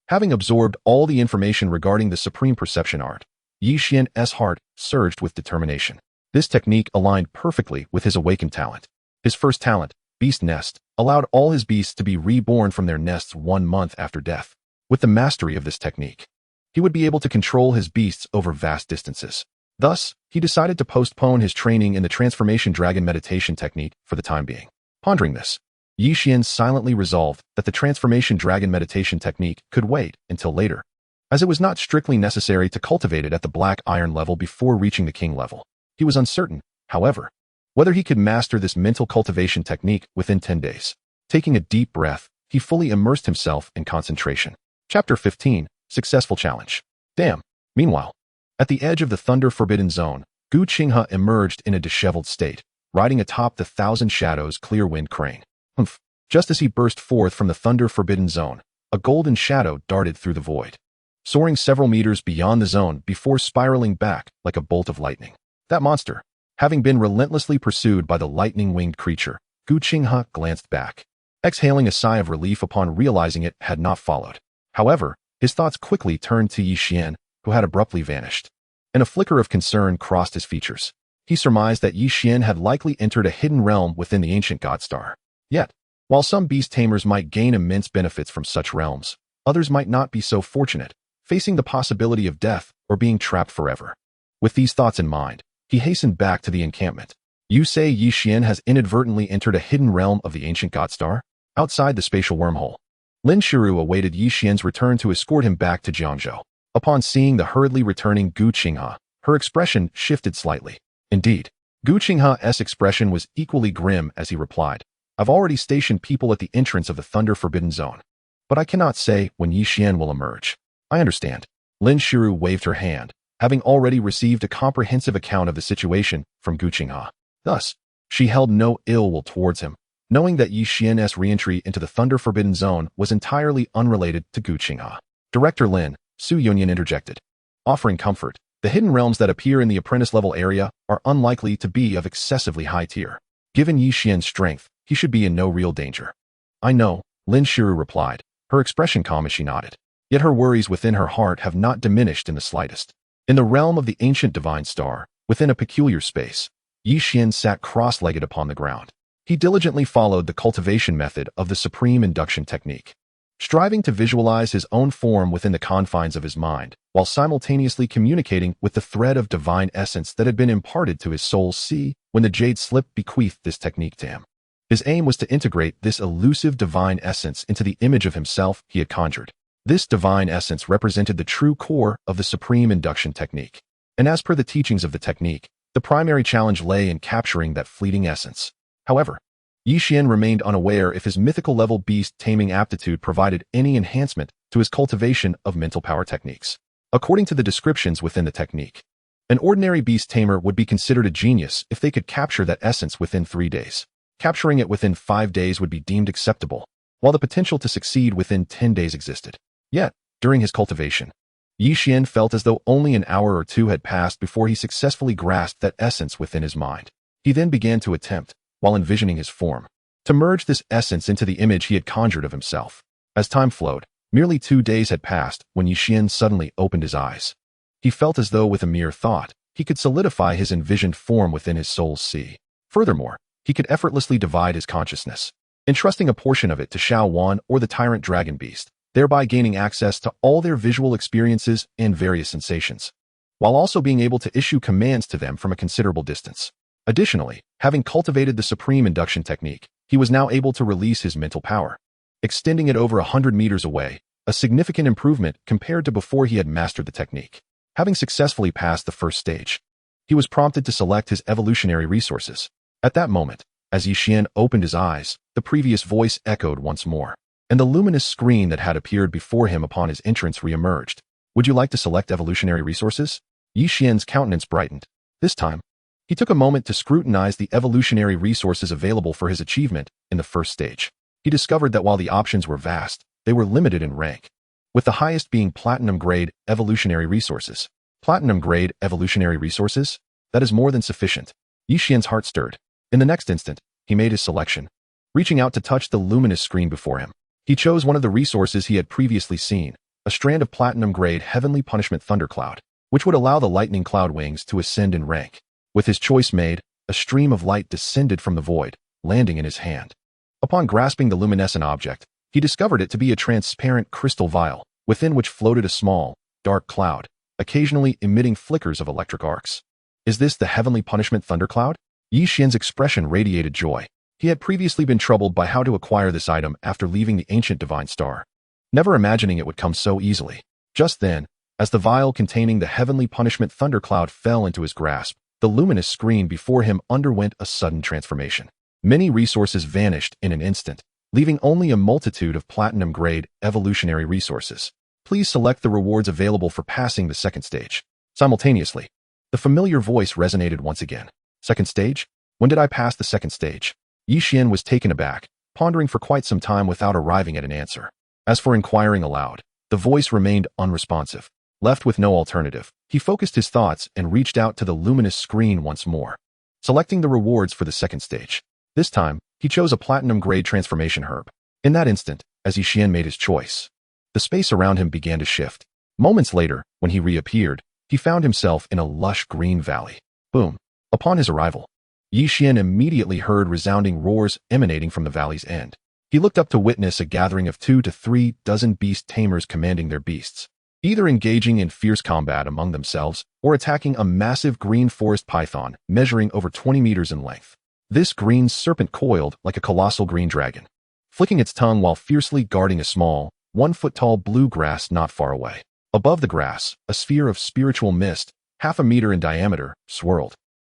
Having absorbed all the information regarding the Supreme Perception Art, Yi Xian's heart surged with determination. This technique aligned perfectly with his awakened talent. His first talent, Beast Nest, allowed all his beasts to be reborn from their nests 1 month after death. With the mastery of this technique, he would be able to control his beasts over vast distances. Thus, he decided to postpone his training in the Transformation Dragon Meditation Technique for the time being. Pondering this, Yi Xian silently resolved that the Transformation Dragon Meditation Technique could wait until later, as it was not strictly necessary to cultivate it at the Black Iron level before reaching the King level. He was uncertain, however, whether he could master this mental cultivation technique within 10 days. Taking a deep breath, he fully immersed himself in concentration. Chapter 15, Successful Challenge. Damn. Meanwhile, at the edge of the Thunder Forbidden Zone, Gu Qinghe emerged in a disheveled state, riding atop the Thousand Shadows Clear Wind Crane. Humph. Just as he burst forth from the Thunder Forbidden Zone, a golden shadow darted through the void, soaring several meters beyond the zone before spiraling back like a bolt of lightning. That monster, having been relentlessly pursued by the lightning-winged creature, Gu Qinghe glanced back, exhaling a sigh of relief upon realizing it had not followed. However, his thoughts quickly turned to Yi Xian, who had abruptly vanished, and a flicker of concern crossed his features. He surmised that Yi Xian had likely entered a hidden realm within the ancient God Star. Yet, while some beast tamers might gain immense benefits from such realms, others might not be so fortunate, facing the possibility of death or being trapped forever. With these thoughts in mind, he hastened back to the encampment. You say Yi Xian has inadvertently entered a hidden realm of the ancient God Star? Outside the spatial wormhole, Lin Shiru awaited Yi Xian's return to escort him back to Jiangzhou. Upon seeing the hurriedly returning Gu Qinghe, her expression shifted slightly. Indeed, Gu Qinghe's expression was equally grim as he replied, I've already stationed people at the entrance of the Thunder Forbidden Zone, but I cannot say when Yi Xian will emerge. I understand. Lin Shiru waved her hand, having already received a comprehensive account of the situation from Gu Qinghe. Thus, she held no ill will towards him, knowing that Yi Xian's re-entry into the Thunder Forbidden Zone was entirely unrelated to Gu Qinghe. Director Lin, Su Yunyan interjected, offering comfort. The hidden realms that appear in the apprentice-level area are unlikely to be of excessively high tier. Given Yi Xian's strength, he should be in no real danger. I know, Lin Shiru replied, her expression calm as she nodded. Yet her worries within her heart have not diminished in the slightest. In the realm of the ancient divine star, within a peculiar space, Yi Xian sat cross-legged upon the ground. He diligently followed the cultivation method of the Supreme Induction Technique, striving to visualize his own form within the confines of his mind, while simultaneously communicating with the thread of divine essence that had been imparted to his soul's sea when the jade slip bequeathed this technique to him. His aim was to integrate this elusive divine essence into the image of himself he had conjured. This divine essence represented the true core of the Supreme Induction Technique. And as per the teachings of the technique, the primary challenge lay in capturing that fleeting essence. However, Yi Xian remained unaware if his mythical-level beast taming aptitude provided any enhancement to his cultivation of mental power techniques. According to the descriptions within the technique, an ordinary beast tamer would be considered a genius if they could capture that essence within 3 days. Capturing it within 5 days would be deemed acceptable, while the potential to succeed within 10 days existed. Yet, during his cultivation, Yi Xian felt as though only an hour or two had passed before he successfully grasped that essence within his mind. He then began to attempt, while envisioning his form, to merge this essence into the image he had conjured of himself. As time flowed, merely 2 days had passed when Yixian suddenly opened his eyes. He felt as though with a mere thought, he could solidify his envisioned form within his soul's sea. Furthermore, he could effortlessly divide his consciousness, entrusting a portion of it to Xuan or the tyrant dragon beast, thereby gaining access to all their visual experiences and various sensations, while also being able to issue commands to them from a considerable distance. Additionally, having cultivated the supreme induction technique, he was now able to release his mental power, extending it over 100 meters away, a significant improvement compared to before he had mastered the technique. Having successfully passed the first stage, he was prompted to select his evolutionary resources. At that moment, as Yixian opened his eyes, the previous voice echoed once more, and the luminous screen that had appeared before him upon his entrance re-emerged. Would you like to select evolutionary resources? Yixian's countenance brightened. This time, he took a moment to scrutinize the evolutionary resources available for his achievement in the first stage. He discovered that while the options were vast, they were limited in rank, with the highest being platinum-grade evolutionary resources. Platinum-grade evolutionary resources? That is more than sufficient. Yixian's heart stirred. In the next instant, he made his selection. Reaching out to touch the luminous screen before him, he chose one of the resources he had previously seen, a strand of platinum-grade heavenly punishment thundercloud, which would allow the lightning cloud wings to ascend in rank. With his choice made, a stream of light descended from the void, landing in his hand. Upon grasping the luminescent object, he discovered it to be a transparent crystal vial, within which floated a small, dark cloud, occasionally emitting flickers of electric arcs. Is this the heavenly punishment thundercloud? Yixian's expression radiated joy. He had previously been troubled by how to acquire this item after leaving the ancient divine star, never imagining it would come so easily. Just then, as the vial containing the heavenly punishment thundercloud fell into his grasp, the luminous screen before him underwent a sudden transformation. Many resources vanished in an instant, leaving only a multitude of platinum-grade evolutionary resources. Please select the rewards available for passing the second stage. Simultaneously, the familiar voice resonated once again. Second stage? When did I pass the second stage? Yixian was taken aback, pondering for quite some time without arriving at an answer. As for inquiring aloud, the voice remained unresponsive. Left with no alternative, he focused his thoughts and reached out to the luminous screen once more, selecting the rewards for the second stage. This time, he chose a platinum-grade transformation herb. In that instant, as Yixian made his choice, the space around him began to shift. Moments later, when he reappeared, he found himself in a lush green valley. Boom! Upon his arrival, Yixian immediately heard resounding roars emanating from the valley's end. He looked up to witness a gathering of 2 to 3 dozen beast tamers commanding their beasts, either engaging in fierce combat among themselves or attacking a massive green forest python measuring over 20 meters in length. This green serpent coiled like a colossal green dragon, flicking its tongue while fiercely guarding a small, 1-foot-tall blue grass not far away. Above the grass, a sphere of spiritual mist, half a meter in diameter, swirled,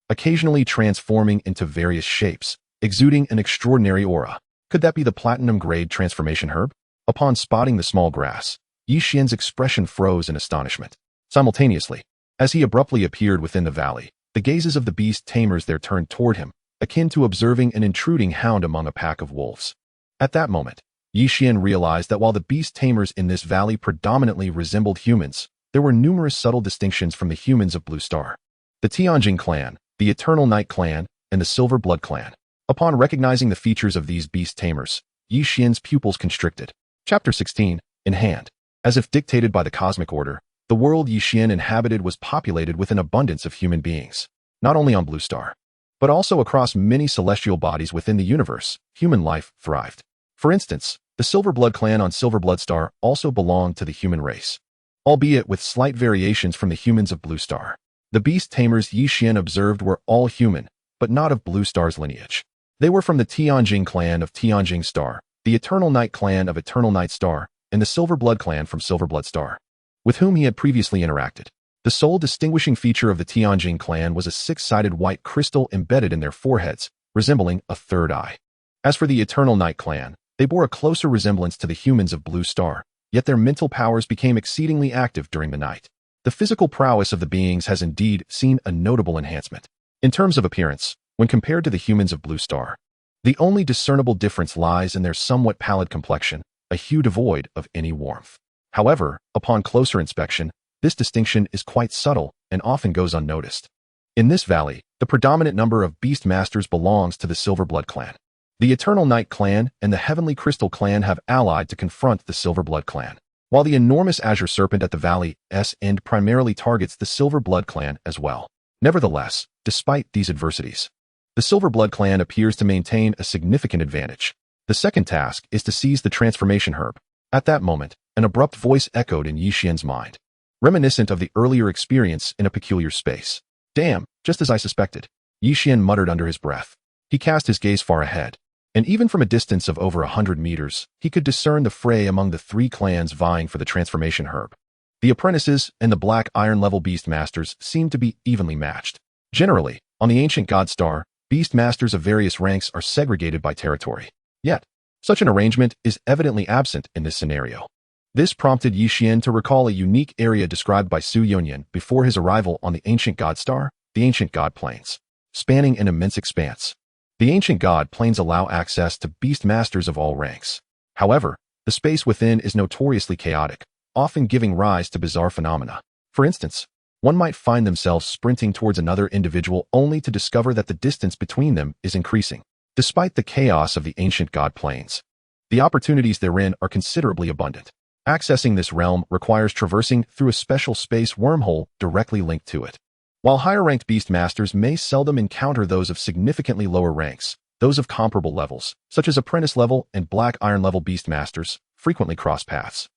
occasionally transforming into various shapes, exuding an extraordinary aura. Could that be the platinum-grade transformation herb? Upon spotting the small grass, Yixian's expression froze in astonishment. Simultaneously, as he abruptly appeared within the valley, the gazes of the beast tamers there turned toward him, akin to observing an intruding hound among a pack of wolves. At that moment, Yixian realized that while the beast tamers in this valley predominantly resembled humans, there were numerous subtle distinctions from the humans of Blue Star. The Tianjing clan, the Eternal Night clan, and the Silver Blood clan. Upon recognizing the features of these beast tamers, Yixian's pupils constricted. Chapter 16, in hand. As if dictated by the cosmic order, the world Yixian inhabited was populated with an abundance of human beings. Not only on Blue Star, but also across many celestial bodies within the universe, human life thrived. For instance, the Silver Blood clan on Silver Blood Star also belonged to the human race, albeit with slight variations from the humans of Blue Star. The beast tamers Yixian observed were all human, but not of Blue Star's lineage. They were from the Tianjing clan of Tianjing Star, the Eternal Night clan of Eternal Night Star, and the Silver Blood clan from Silver Blood Star, with whom he had previously interacted. The sole distinguishing feature of the Tianjing clan was a 6-sided white crystal embedded in their foreheads, resembling a third eye. As for the Eternal Night clan, they bore a closer resemblance to the humans of Blue Star, yet their mental powers became exceedingly active during the night. The physical prowess of the beings has indeed seen a notable enhancement. In terms of appearance, when compared to the humans of Blue Star, the only discernible difference lies in their somewhat pallid complexion, a hue devoid of any warmth. However, upon closer inspection, this distinction is quite subtle and often goes unnoticed. In this valley, the predominant number of beast masters belongs to the Silver Blood clan. The Eternal Night Clan and the Heavenly Crystal Clan have allied to confront the Silver Blood Clan. While the enormous Azure Serpent at the valley's end primarily targets the Silver Blood Clan as well. Nevertheless, despite these adversities, the Silver Blood Clan appears to maintain a significant advantage. The second task is to seize the transformation herb. At that moment, an abrupt voice echoed in Yixian's mind, reminiscent of the earlier experience in a peculiar space. Damn, just as I suspected, Yixian muttered under his breath. He cast his gaze far ahead, and even from a distance of over 100 meters, he could discern the fray among the three clans vying for the transformation herb. The apprentices and the Black Iron level Beast Masters seemed to be evenly matched. Generally, on the ancient God Star, Beast Masters of various ranks are segregated by territory. Yet, such an arrangement is evidently absent in this scenario. This prompted Yixian to recall a unique area described by Su Yunyan before his arrival on the ancient God Star, the ancient God Plains, spanning an immense expanse. The ancient God Plains allow access to Beast Masters of all ranks. However, the space within is notoriously chaotic, often giving rise to bizarre phenomena. For instance, one might find themselves sprinting towards another individual only to discover that the distance between them is increasing. Despite the chaos of the ancient God Plains, the opportunities therein are considerably abundant. Accessing this realm requires traversing through a special space wormhole directly linked to it. While higher-ranked Beast Masters may seldom encounter those of significantly lower ranks, those of comparable levels, such as Apprentice level and Black Iron level Beast Masters, frequently cross paths.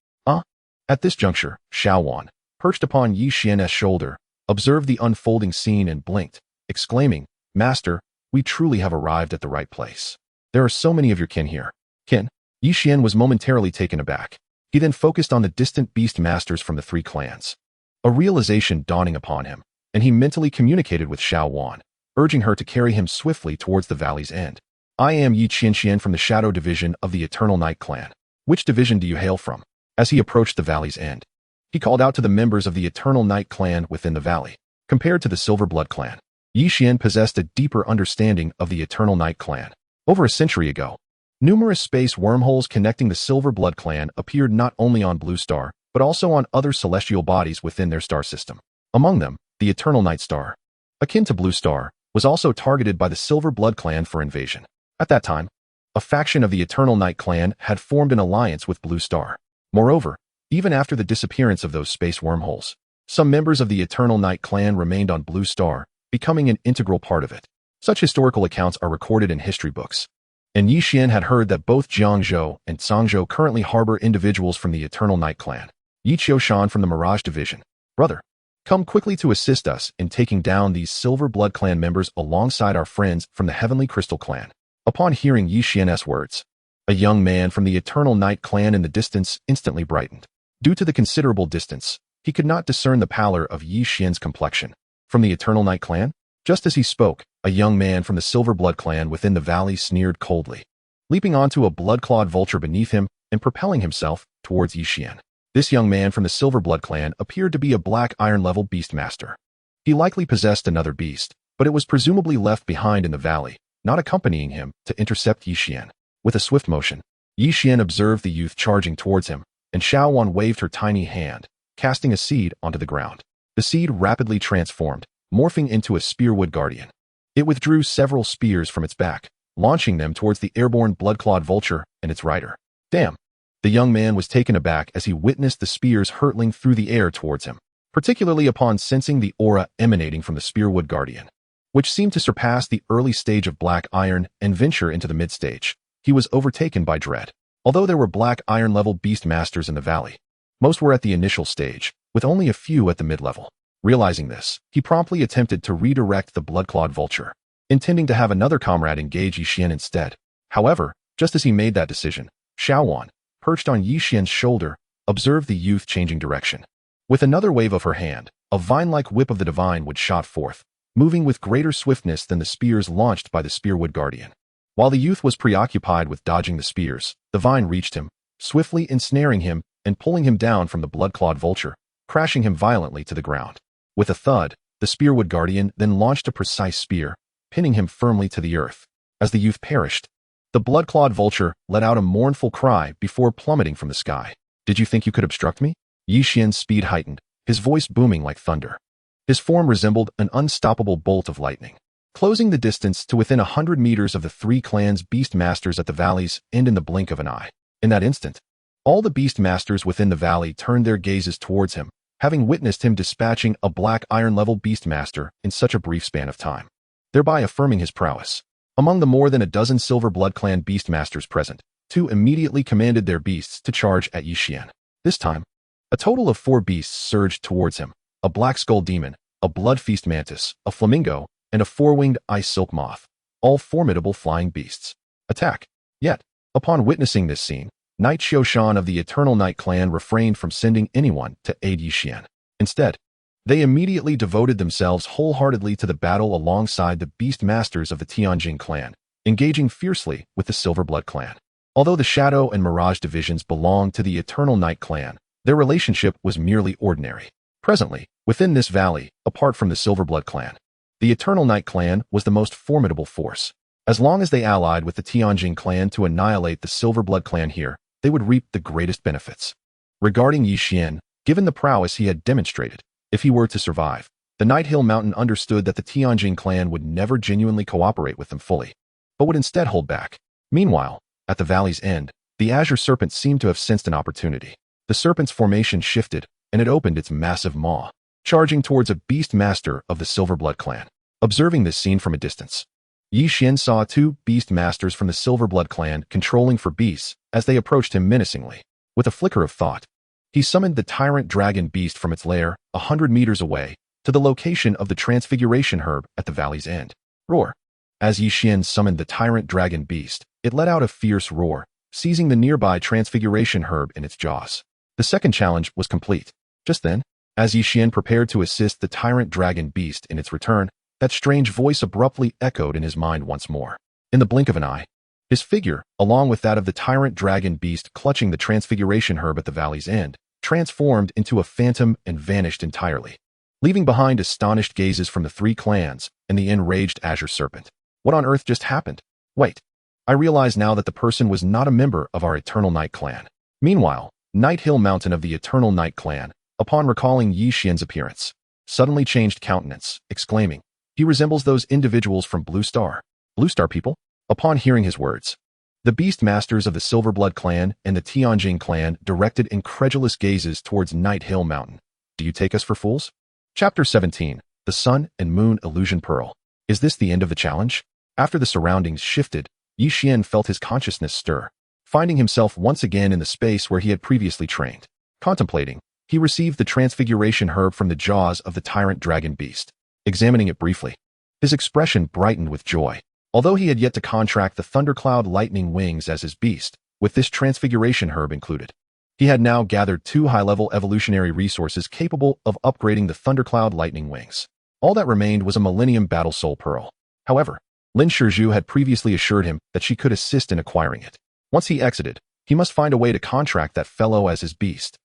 At this juncture, Xuan, perched upon Yixian's shoulder, observed the unfolding scene and blinked, exclaiming, "Master, we truly have arrived at the right place. There are so many of your kin here." Kin? Yixian was momentarily taken aback. He then focused on the distant Beast Masters from the three clans. A realization dawning upon him, and he mentally communicated with Xuan, urging her to carry him swiftly towards the valley's end. "I am Yi Qianxian from the Shadow Division of the Eternal Night Clan. Which division do you hail from?" As he approached the valley's end, he called out to the members of the Eternal Night Clan within the valley. Compared to the Silver Blood Clan, Yixian possessed a deeper understanding of the Eternal Night Clan. Over a century ago, numerous space wormholes connecting the Silver Blood Clan appeared not only on Blue Star, but also on other celestial bodies within their star system. Among them, the Eternal Night Star, akin to Blue Star, was also targeted by the Silver Blood Clan for invasion. At that time, a faction of the Eternal Night Clan had formed an alliance with Blue Star. Moreover, even after the disappearance of those space wormholes, some members of the Eternal Night Clan remained on Blue Star, becoming an integral part of it. Such historical accounts are recorded in history books. And Yixian had heard that both Jiangzhou and Cangzhou currently harbor individuals from the Eternal Night Clan. Yi Qiushan from the Mirage Division. "Brother, come quickly to assist us in taking down these Silver Blood Clan members alongside our friends from the Heavenly Crystal Clan." Upon hearing Yixian's words, a young man from the Eternal Night Clan in the distance instantly brightened. Due to the considerable distance, he could not discern the pallor of Yixian's complexion. From the Eternal Night Clan? Just as he spoke, a young man from the Silver Blood Clan within the valley sneered coldly, leaping onto a blood-clawed vulture beneath him and propelling himself towards Yixian. This young man from the Silver Blood Clan appeared to be a Black Iron level Beast Master. He likely possessed another beast, but it was presumably left behind in the valley, not accompanying him to intercept Yixian. With a swift motion, Yixian observed the youth charging towards him, and Xuan waved her tiny hand, casting a seed onto the ground. The seed rapidly transformed, morphing into a spearwood guardian. It withdrew several spears from its back, launching them towards the airborne blood-clawed vulture and its rider. Damn! The young man was taken aback as he witnessed the spears hurtling through the air towards him, particularly upon sensing the aura emanating from the spearwood guardian, which seemed to surpass the early stage of Black Iron and venture into the mid-stage. He was overtaken by dread. Although there were Black Iron level Beast Masters in the valley, most were at the initial stage, with only a few at the mid-level. Realizing this, he promptly attempted to redirect the blood-clawed vulture, intending to have another comrade engage Yixian instead. However, just as he made that decision, Xuan, perched on Yixian's shoulder, observed the youth changing direction. With another wave of her hand, a vine-like whip of the divine wood shot forth, moving with greater swiftness than the spears launched by the spearwood guardian. While the youth was preoccupied with dodging the spears, the vine reached him, swiftly ensnaring him and pulling him down from the blood-clawed vulture, crashing him violently to the ground. With a thud, the spearwood guardian then launched a precise spear, pinning him firmly to the earth. As the youth perished, the blood-clawed vulture let out a mournful cry before plummeting from the sky. "Did you think you could obstruct me?" Yixian's speed heightened, his voice booming like thunder. His form resembled an unstoppable bolt of lightning. closing the distance to within 100 meters of the three clans' beast masters at the valley's end in the blink of an eye. In that instant, all the beast masters within the valley turned their gazes towards him, having witnessed him dispatching a black iron-level beast master in such a brief span of time, thereby affirming his prowess. Among the more than a dozen Silver Blood Clan beast masters present, 2 immediately commanded their beasts to charge at Yixian. This time, a total of 4 beasts surged towards him: a black skull demon, a blood feast mantis, a flamingo, and a 4-winged ice silk moth, all formidable flying beasts. Attack! Yet, upon witnessing this scene, Knight Xuan of the Eternal Night Clan refrained from sending anyone to aid Yixian. Instead, they immediately devoted themselves wholeheartedly to the battle alongside the beast masters of the Tianjin clan, engaging fiercely with the Silver Blood Clan. Although the Shadow and Mirage divisions belonged to the Eternal Night Clan, their relationship was merely ordinary. Presently, within this valley, apart from the Silver Blood Clan, the Eternal Night Clan was the most formidable force. As long as they allied with the Tianjin clan to annihilate the Silver Blood Clan here, they would reap the greatest benefits. Regarding Yixian, given the prowess he had demonstrated, if he were to survive, the Night Hill Mountain understood that the Tianjin clan would never genuinely cooperate with them fully, but would instead hold back. Meanwhile, at the valley's end, the Azure Serpent seemed to have sensed an opportunity. The serpent's formation shifted, and it opened its massive maw, charging towards a beast master of the Silver Blood Clan. Observing this scene from a distance, Yixian saw 2 beast masters from the Silver Blood Clan controlling for beasts as they approached him menacingly. With a flicker of thought, he summoned the tyrant dragon beast from its lair 100 meters away to the location of the transfiguration herb at the valley's end. Roar! As Yixian summoned the tyrant dragon beast, it let out a fierce roar, seizing the nearby transfiguration herb in its jaws. The second challenge was complete. Just then, as Yixian prepared to assist the tyrant dragon beast in its return, that strange voice abruptly echoed in his mind once more. In the blink of an eye, his figure, along with that of the tyrant dragon beast clutching the transfiguration herb at the valley's end, transformed into a phantom and vanished entirely, leaving behind astonished gazes from the 3 clans and the enraged Azure Serpent. What on earth just happened? Wait, I realize now that the person was not a member of our Eternal Night Clan. Meanwhile, Night Hill Mountain of the Eternal Night Clan, upon recalling Yixian's appearance, suddenly changed countenance, exclaiming, "He resembles those individuals from Blue Star." Blue Star people? Upon hearing his words, the beast masters of the Silver Blood Clan and the Tianjin clan directed incredulous gazes towards Night Hill Mountain. Do you take us for fools? Chapter 17, The Sun and Moon Illusion Pearl. Is this the end of the challenge? After the surroundings shifted, Yixian felt his consciousness stir, finding himself once again in the space where he had previously trained. Contemplating, he received the transfiguration herb from the jaws of the tyrant dragon beast. Examining it briefly, his expression brightened with joy. Although he had yet to contract the Thundercloud Lightning Wings as his beast, with this transfiguration herb included, he had now gathered 2 high-level evolutionary resources capable of upgrading the Thundercloud Lightning Wings. All that remained was a Millennium Battle Soul Pearl. However, Lin Shizhu had previously assured him that she could assist in acquiring it. Once he exited, he must find a way to contract that fellow as his beast.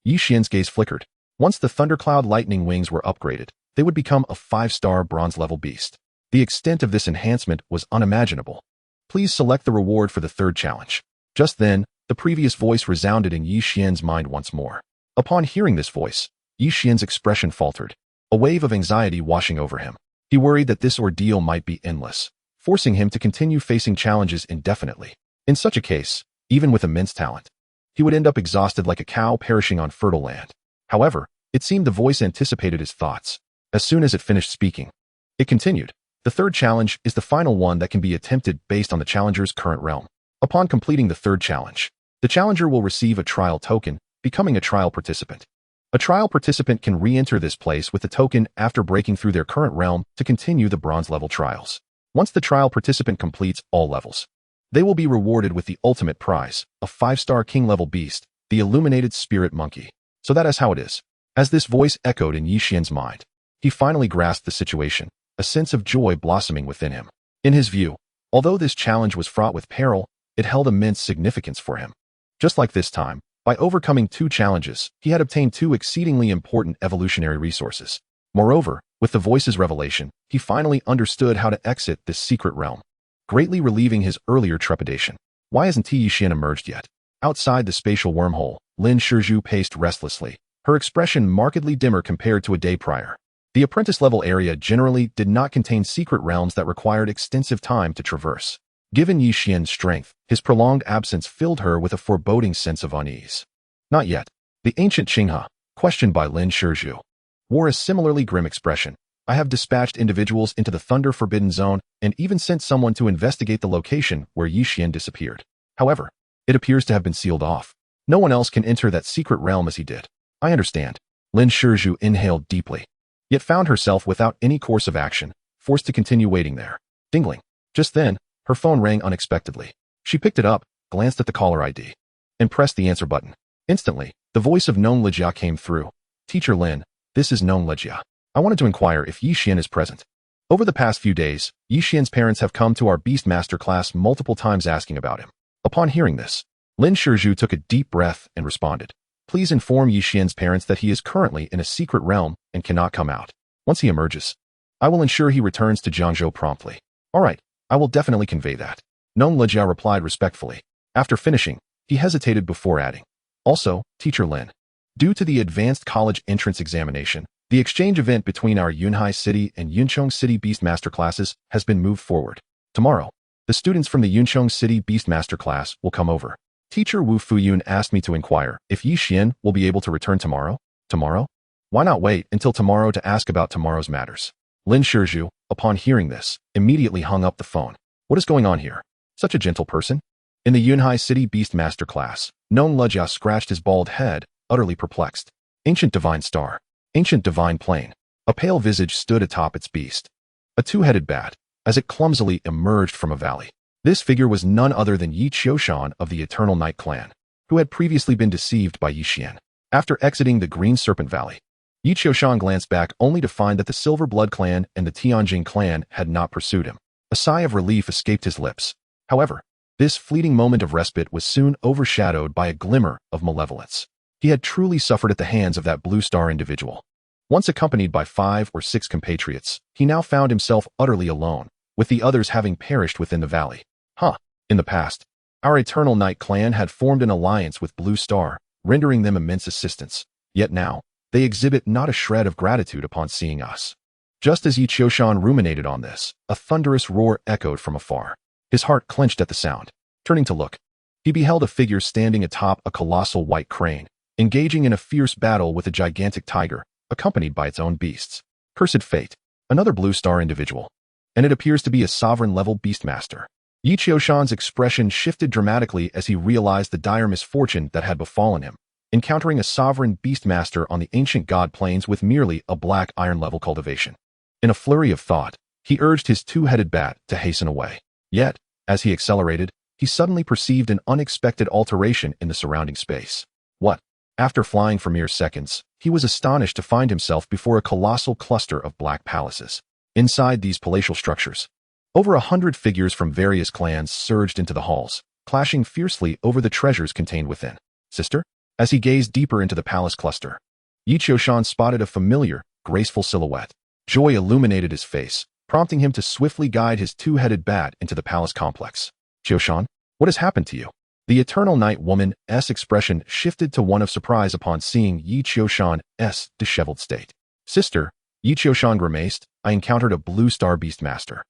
Yixian's gaze flickered. Once the Thundercloud Lightning Wings were upgraded, they would become a 5-star bronze-level beast. The extent of this enhancement was unimaginable. Please select the reward for the 3rd challenge. Just then, the previous voice resounded in Yixian's mind once more. Upon hearing this voice, Yixian's expression faltered, a wave of anxiety washing over him. He worried that this ordeal might be endless, forcing him to continue facing challenges indefinitely. In such a case, even with immense talent, he would end up exhausted like a cow perishing on fertile land. However, it seemed the voice anticipated his thoughts. As soon as it finished speaking, it continued. The 3rd challenge is the final one that can be attempted based on the challenger's current realm. Upon completing the 3rd challenge, the challenger will receive a trial token, becoming a trial participant. A trial participant can re-enter this place with the token after breaking through their current realm to continue the bronze-level trials. Once the trial participant completes all levels, they will be rewarded with the ultimate prize, a 5-star king-level beast, the Illuminated Spirit Monkey. So that is how it is. As this voice echoed in Yixian's mind, he finally grasped the situation, a sense of joy blossoming within him. In his view, although this challenge was fraught with peril, it held immense significance for him. Just like this time, by overcoming 2 challenges, he had obtained 2 exceedingly important evolutionary resources. Moreover, with the voice's revelation, he finally understood how to exit this secret realm, greatly relieving his earlier trepidation. Why hasn't Yixian emerged yet? Outside the spatial wormhole, Lin Shizhu paced restlessly, her expression markedly dimmer compared to a day prior. The apprentice-level area generally did not contain secret realms that required extensive time to traverse. Given Yi Xian's strength, his prolonged absence filled her with a foreboding sense of unease. Not yet. The ancient Qinghe, questioned by Lin Shizhu, wore a similarly grim expression. I have dispatched individuals into the Thunder Forbidden Zone and even sent someone to investigate the location where Yi Xian disappeared. However, it appears to have been sealed off. No one else can enter that secret realm as he did. I understand. Lin Shizhu inhaled deeply, yet found herself without any course of action, forced to continue waiting there. Dingling. Just then, her phone rang unexpectedly. She picked it up, glanced at the caller ID, and pressed the answer button. Instantly, the voice of Nong Lejia came through. Teacher Lin, this is Nong Lejia. I wanted to inquire if Yi Xian is present. Over the past few days, Yi Xian's parents have come to our Beastmaster class multiple times asking about him. Upon hearing this, Lin Shizhu took a deep breath and responded. Please inform Yi Xian's parents that he is currently in a secret realm and cannot come out. Once he emerges, I will ensure he returns to Jiangzhou promptly. All right, I will definitely convey that. Nong Lejia replied respectfully. After finishing, he hesitated before adding. Also, Teacher Lin, due to the advanced college entrance examination, the exchange event between our Yunhai City and Yuncheng City Beastmaster classes has been moved forward. Tomorrow, the students from the Yuncheng City Beastmaster class will come over. Teacher Wu Fuyun asked me to inquire if Yi Xian will be able to return tomorrow. Tomorrow? Why not wait until tomorrow to ask about tomorrow's matters? Lin Shizhu, upon hearing this, immediately hung up the phone. What is going on here? Such a gentle person? In the Yunhai City Beastmaster class, Nong Lejia scratched his bald head, utterly perplexed. Ancient Divine Star. Ancient Divine Plane. A pale visage stood atop its beast. A two-headed bat, as it clumsily emerged from a valley. This figure was none other than Yi Qiushan of the Eternal Night Clan, who had previously been deceived by Yi Xian. After exiting the Green Serpent Valley, Yi Qiushan glanced back only to find that the Silver Blood Clan and the Tianjin Clan had not pursued him. A sigh of relief escaped his lips. However, this fleeting moment of respite was soon overshadowed by a glimmer of malevolence. He had truly suffered at the hands of that Blue Star individual. Once accompanied by 5 or 6 compatriots, he now found himself utterly alone, with the others having perished within the valley. In the past, our Eternal Night Clan had formed an alliance with Blue Star, rendering them immense assistance. Yet now, they exhibit not a shred of gratitude upon seeing us. Just as Yi Qiushan ruminated on this, a thunderous roar echoed from afar. His heart clenched at the sound. Turning to look, he beheld a figure standing atop a colossal white crane, engaging in a fierce battle with a gigantic tiger, accompanied by its own beasts. Cursed fate, another Blue Star individual. And it appears to be a sovereign-level beastmaster. Yi Qiushan's expression shifted dramatically as he realized the dire misfortune that had befallen him, encountering a sovereign beastmaster on the ancient god plains with merely a black iron-level cultivation. In a flurry of thought, he urged his two-headed bat to hasten away. Yet, as he accelerated, he suddenly perceived an unexpected alteration in the surrounding space. What? After flying for mere seconds, he was astonished to find himself before a colossal cluster of black palaces. Inside these palatial structures, over 100 figures from various clans surged into the halls, clashing fiercely over the treasures contained within. Sister? As he gazed deeper into the palace cluster, Yi Qiushan spotted a familiar, graceful silhouette. Joy illuminated his face, prompting him to swiftly guide his two-headed bat into the palace complex. Qiushan, what has happened to you? The Eternal Night Woman's expression shifted to one of surprise upon seeing Yi Qiushan's disheveled state. Sister, Yi Qiushan grimaced, I encountered a Blue Star Beastmaster.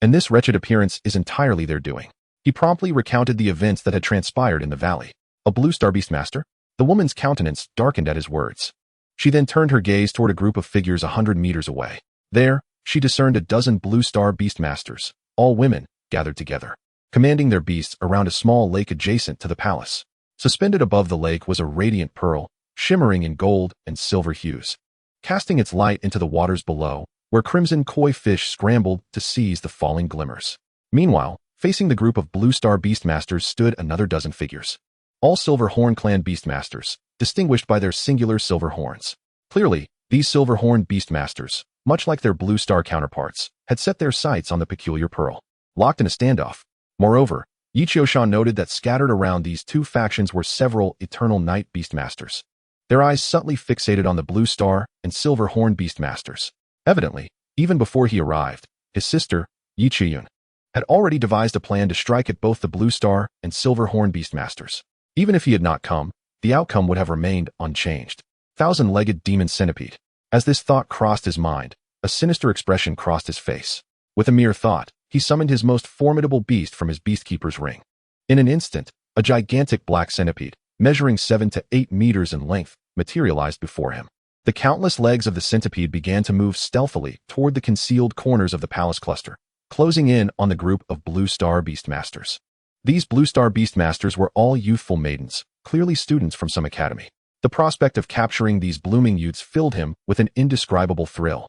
And this wretched appearance is entirely their doing. He promptly recounted the events that had transpired in the valley. A Blue Star Beastmaster? The woman's countenance darkened at his words. She then turned her gaze toward a group of figures 100 meters away. There, she discerned a dozen Blue Star Beastmasters, all women, gathered together, commanding their beasts around a small lake adjacent to the palace. Suspended above the lake was a radiant pearl, shimmering in gold and silver hues, casting its light into the waters below, where crimson koi fish scrambled to seize the falling glimmers. Meanwhile, facing the group of Blue Star Beastmasters stood another dozen figures. All Silver Horn Clan Beastmasters, distinguished by their singular silver horns. Clearly, these Silver Horn Beastmasters, much like their Blue Star counterparts, had set their sights on the peculiar pearl. Locked in a standoff. Moreover, Yi Qiushan noted that scattered around these two factions were several Eternal Night Beastmasters, their eyes subtly fixated on the Blue Star and Silver Horn Beastmasters. Evidently, even before he arrived, his sister, Yi Qiyun, had already devised a plan to strike at both the Blue Star and Silver Horn Beastmasters. Even if he had not come, the outcome would have remained unchanged. Thousand-legged demon centipede. As this thought crossed his mind, a sinister expression crossed his face. With a mere thought, he summoned his most formidable beast from his beastkeeper's ring. In an instant, a gigantic black centipede, measuring 7 to 8 meters in length, materialized before him. The countless legs of the centipede began to move stealthily toward the concealed corners of the palace cluster, closing in on the group of Blue Star Beastmasters. These Blue Star Beastmasters were all youthful maidens, clearly students from some academy. The prospect of capturing these blooming youths filled him with an indescribable thrill.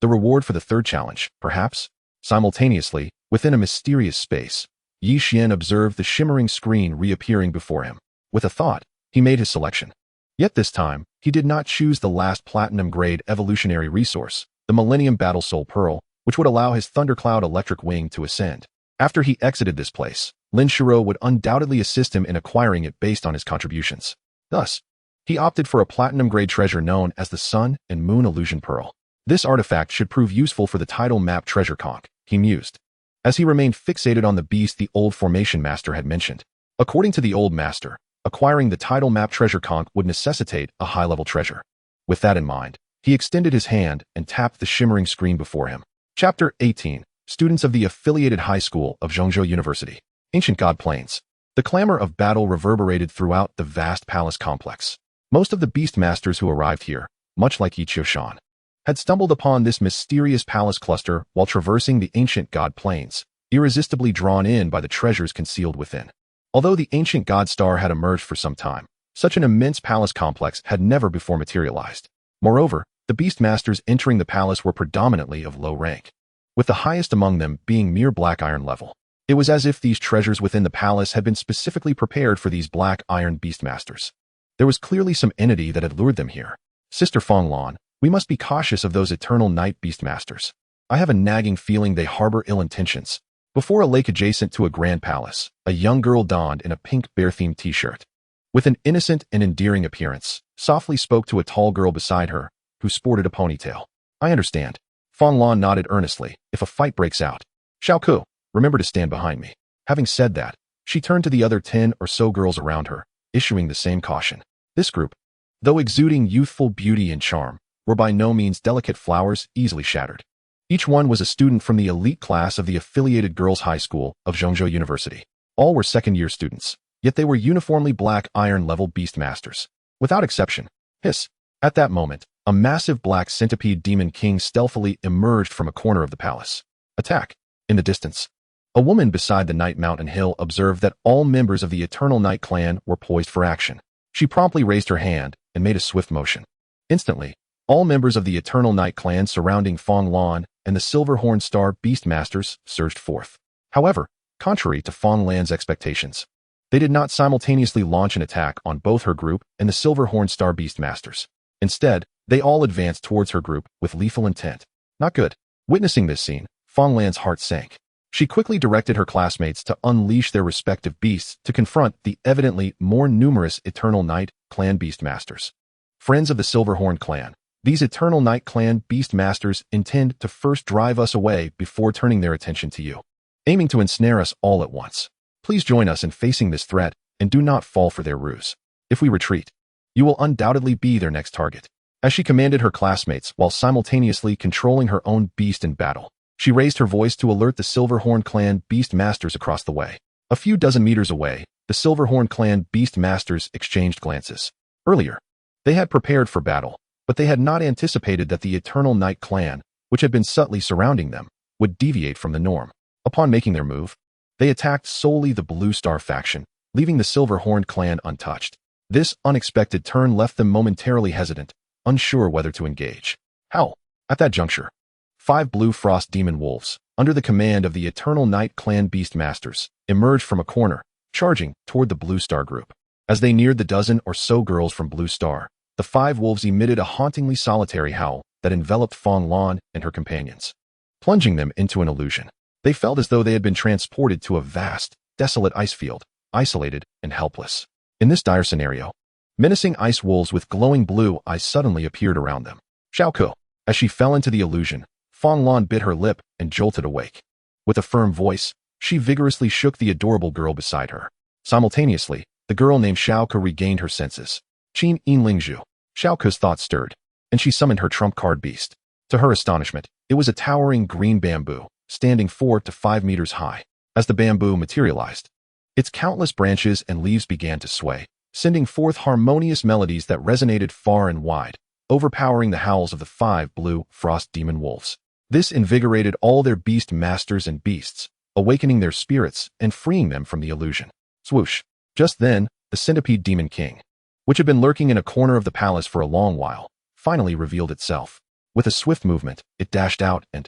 The reward for the third challenge, perhaps? Simultaneously, within a mysterious space, Yi Xian observed the shimmering screen reappearing before him. With a thought, he made his selection. Yet this time, he did not choose the last platinum-grade evolutionary resource, the Millennium Battle Soul Pearl, which would allow his Thundercloud electric wing to ascend. After he exited this place, Lin Shiro would undoubtedly assist him in acquiring it based on his contributions. Thus, he opted for a platinum-grade treasure known as the Sun and Moon Illusion Pearl. This artifact should prove useful for the tidal map treasure conch, he mused, as he remained fixated on the beast the old formation master had mentioned. According to the old master, acquiring the tidal map treasure conch would necessitate a high-level treasure. With that in mind, he extended his hand and tapped the shimmering screen before him. Chapter 18. Students of the Affiliated High School of Zhongzhou University. Ancient God Plains. The clamor of battle reverberated throughout the vast palace complex. Most of the beastmasters who arrived here, much like Xuan, had stumbled upon this mysterious palace cluster while traversing the ancient God Plains, irresistibly drawn in by the treasures concealed within. Although the ancient God Star had emerged for some time, such an immense palace complex had never before materialized. Moreover, the beastmasters entering the palace were predominantly of low rank, with the highest among them being mere black iron level. It was as if these treasures within the palace had been specifically prepared for these black iron beastmasters. There was clearly some entity that had lured them here. Sister Fonglan, we must be cautious of those eternal night beastmasters. I have a nagging feeling they harbor ill intentions. Before a lake adjacent to a grand palace, a young girl donned in a pink bear-themed t-shirt, with an innocent and endearing appearance, softly spoke to a tall girl beside her, who sported a ponytail. I understand. Fonglan nodded earnestly. If a fight breaks out, Xiaoku, remember to stand behind me. Having said that, she turned to the other 10 or so girls around her, issuing the same caution. This group, though exuding youthful beauty and charm, were by no means delicate flowers easily shattered. Each one was a student from the elite class of the Affiliated Girls' High School of Zhongzhou University. All were second-year students, yet they were uniformly black iron-level beastmasters. Without exception. Hiss. At that moment, a massive black centipede demon king stealthily emerged from a corner of the palace. Attack. In the distance, a woman beside the Night Mountain Hill observed that all members of the Eternal Night clan were poised for action. She promptly raised her hand and made a swift motion. Instantly, all members of the Eternal Night clan surrounding Fonglan and the Silverhorn Star Beastmasters surged forth. However, contrary to Fonglan's expectations, they did not simultaneously launch an attack on both her group and the Silverhorn Star Beastmasters. Instead, they all advanced towards her group with lethal intent. Not good. Witnessing this scene, Fonglan's heart sank. She quickly directed her classmates to unleash their respective beasts to confront the evidently more numerous Eternal Night clan Beastmasters. Friends of the Silverhorn clan, these Eternal Night clan Beastmasters intend to first drive us away before turning their attention to you, aiming to ensnare us all at once. Please join us in facing this threat and do not fall for their ruse. If we retreat, you will undoubtedly be their next target. As she commanded her classmates while simultaneously controlling her own beast in battle, she raised her voice to alert the Silverhorn clan Beastmasters across the way. A few dozen meters away, the Silverhorn clan Beastmasters exchanged glances. Earlier, they had prepared for battle, but they had not anticipated that the Eternal Night clan, which had been subtly surrounding them, would deviate from the norm. Upon making their move, they attacked solely the Blue Star faction, leaving the Silverhorn clan untouched. This unexpected turn left them momentarily hesitant, unsure whether to engage. How? At that juncture, 5 Blue Frost Demon Wolves, under the command of the Eternal Night clan Beastmasters, emerged from a corner, charging toward the Blue Star group. As they neared the dozen or so girls from Blue Star, the 5 wolves emitted a hauntingly solitary howl that enveloped Fonglan and her companions, plunging them into an illusion. They felt as though they had been transported to a vast, desolate ice field, isolated and helpless. In this dire scenario, menacing ice wolves with glowing blue eyes suddenly appeared around them. Xiaoku. As she fell into the illusion, Fonglan bit her lip and jolted awake. With a firm voice, she vigorously shook the adorable girl beside her. Simultaneously, the girl named Xiaoku regained her senses. Qin Yin Lingzhu. Xiaoku's thoughts stirred. and she summoned her trump card beast. To her astonishment, it was a towering green bamboo, standing 4 to 5 meters high. As the bamboo materialized, its countless branches and leaves began to sway, sending forth harmonious melodies that resonated far and wide, overpowering the howls of the 5 blue frost demon wolves. This invigorated all their beast masters and beasts, awakening their spirits and freeing them from the illusion. Swoosh! Just then, the centipede demon king, which had been lurking in a corner of the palace for a long while, finally revealed itself. With a swift movement, it dashed out and,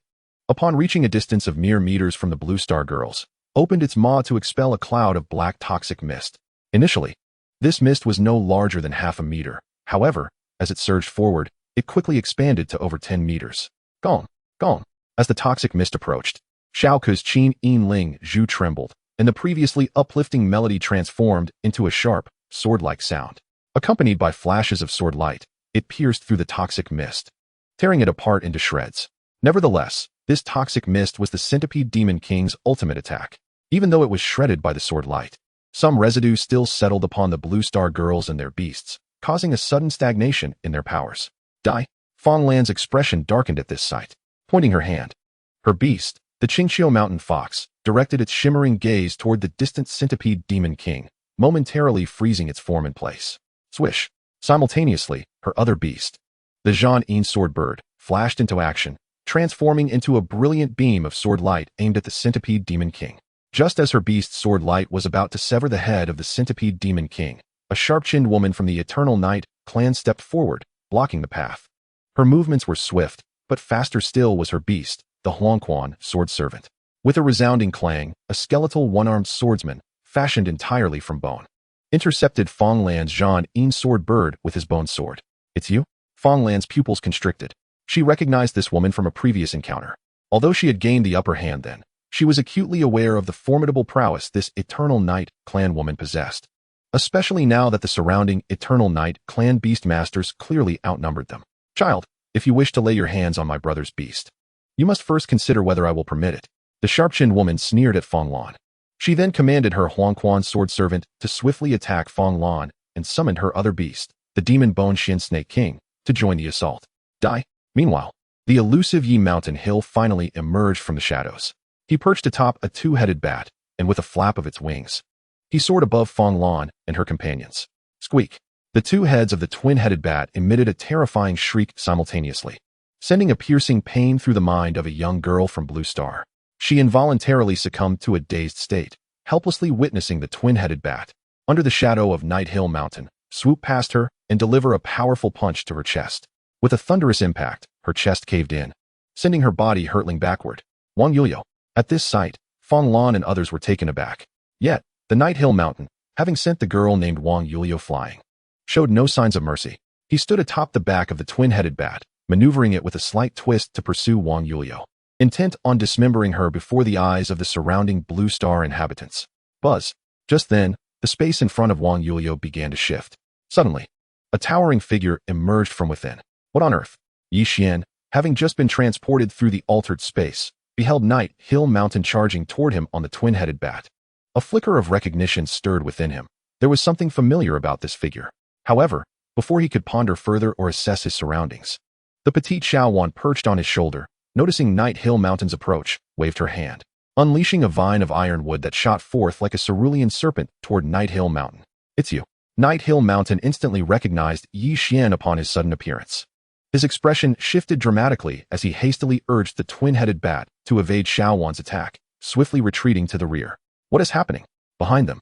upon reaching a distance of mere meters from the Blue Star girls, opened its maw to expel a cloud of black toxic mist. Initially, this mist was no larger than half a meter. However, as it surged forward, it quickly expanded to over 10 meters. Gong! Gong! As the toxic mist approached, Shao Ke's Qin Yin Ling Zhu trembled, and the previously uplifting melody transformed into a sharp, sword-like sound. Accompanied by flashes of sword light, it pierced through the toxic mist, tearing it apart into shreds. Nevertheless, this toxic mist was the Centipede Demon King's ultimate attack. Even though it was shredded by the sword light, some residue still settled upon the Blue Star girls and their beasts, causing a sudden stagnation in their powers. Die! Fong Lan's expression darkened at this sight. Pointing her hand, her beast, the Qingqiu Mountain Fox, directed its shimmering gaze toward the distant Centipede Demon King, momentarily freezing its form in place. Swish! Simultaneously, her other beast, the Zhan Yin Sword Bird, flashed into action, transforming into a brilliant beam of sword light aimed at the Centipede Demon King. Just as her beast's sword light was about to sever the head of the Centipede Demon King, a sharp-chinned woman from the Eternal Night clan stepped forward, blocking the path. Her movements were swift, but faster still was her beast, the Huangquan Sword Servant. With a resounding clang, a skeletal one-armed swordsman, fashioned entirely from bone, intercepted Fong Lan's Zhan Yin Sword Bird with his bone sword. It's you? Fong Lan's pupils constricted. She recognized this woman from a previous encounter. Although she had gained the upper hand then, she was acutely aware of the formidable prowess this Eternal Night clan woman possessed, especially now that the surrounding Eternal Night clan beast masters clearly outnumbered them. Child, if you wish to lay your hands on my brother's beast, you must first consider whether I will permit it. The sharp-chinned woman sneered at Fong Lan. She then commanded her Huangquan sword servant to swiftly attack Fong Lan and summoned her other beast, the demon Bone Shin Snake King, to join the assault. Die! Meanwhile, the elusive Yi Mountain Hill finally emerged from the shadows. He perched atop a two-headed bat, and with a flap of its wings, he soared above Fong Lan and her companions. Squeak! The two heads of the twin-headed bat emitted a terrifying shriek simultaneously, sending a piercing pain through the mind of a young girl from Blue Star. She involuntarily succumbed to a dazed state, helplessly witnessing the twin-headed bat, under the shadow of Night Hill Mountain, swoop past her and deliver a powerful punch to her chest. With a thunderous impact, her chest caved in, sending her body hurtling backward. Wang Yuyo. At this sight, Fong Lan and others were taken aback. Yet, the Night Hill Mountain, having sent the girl named Wang Yuyo flying, showed no signs of mercy. He stood atop the back of the twin-headed bat, maneuvering it with a slight twist to pursue Wang Yuyo, intent on dismembering her before the eyes of the surrounding Blue Star inhabitants. Buzz! Just then, the space in front of Wang Yuyo began to shift. Suddenly, a towering figure emerged from within. What on earth? Yi Xian, having just been transported through the altered space, beheld Night Hill Mountain charging toward him on the twin-headed bat. A flicker of recognition stirred within him. There was something familiar about this figure. However, before he could ponder further or assess his surroundings, the petite Xuan perched on his shoulder, noticing Night Hill Mountain's approach, waved her hand, unleashing a vine of ironwood that shot forth like a cerulean serpent toward Night Hill Mountain. It's you. Night Hill Mountain instantly recognized Yi Xian upon his sudden appearance. His expression shifted dramatically as he hastily urged the twin-headed bat to evade Xuan's attack, swiftly retreating to the rear. What is happening? Behind them,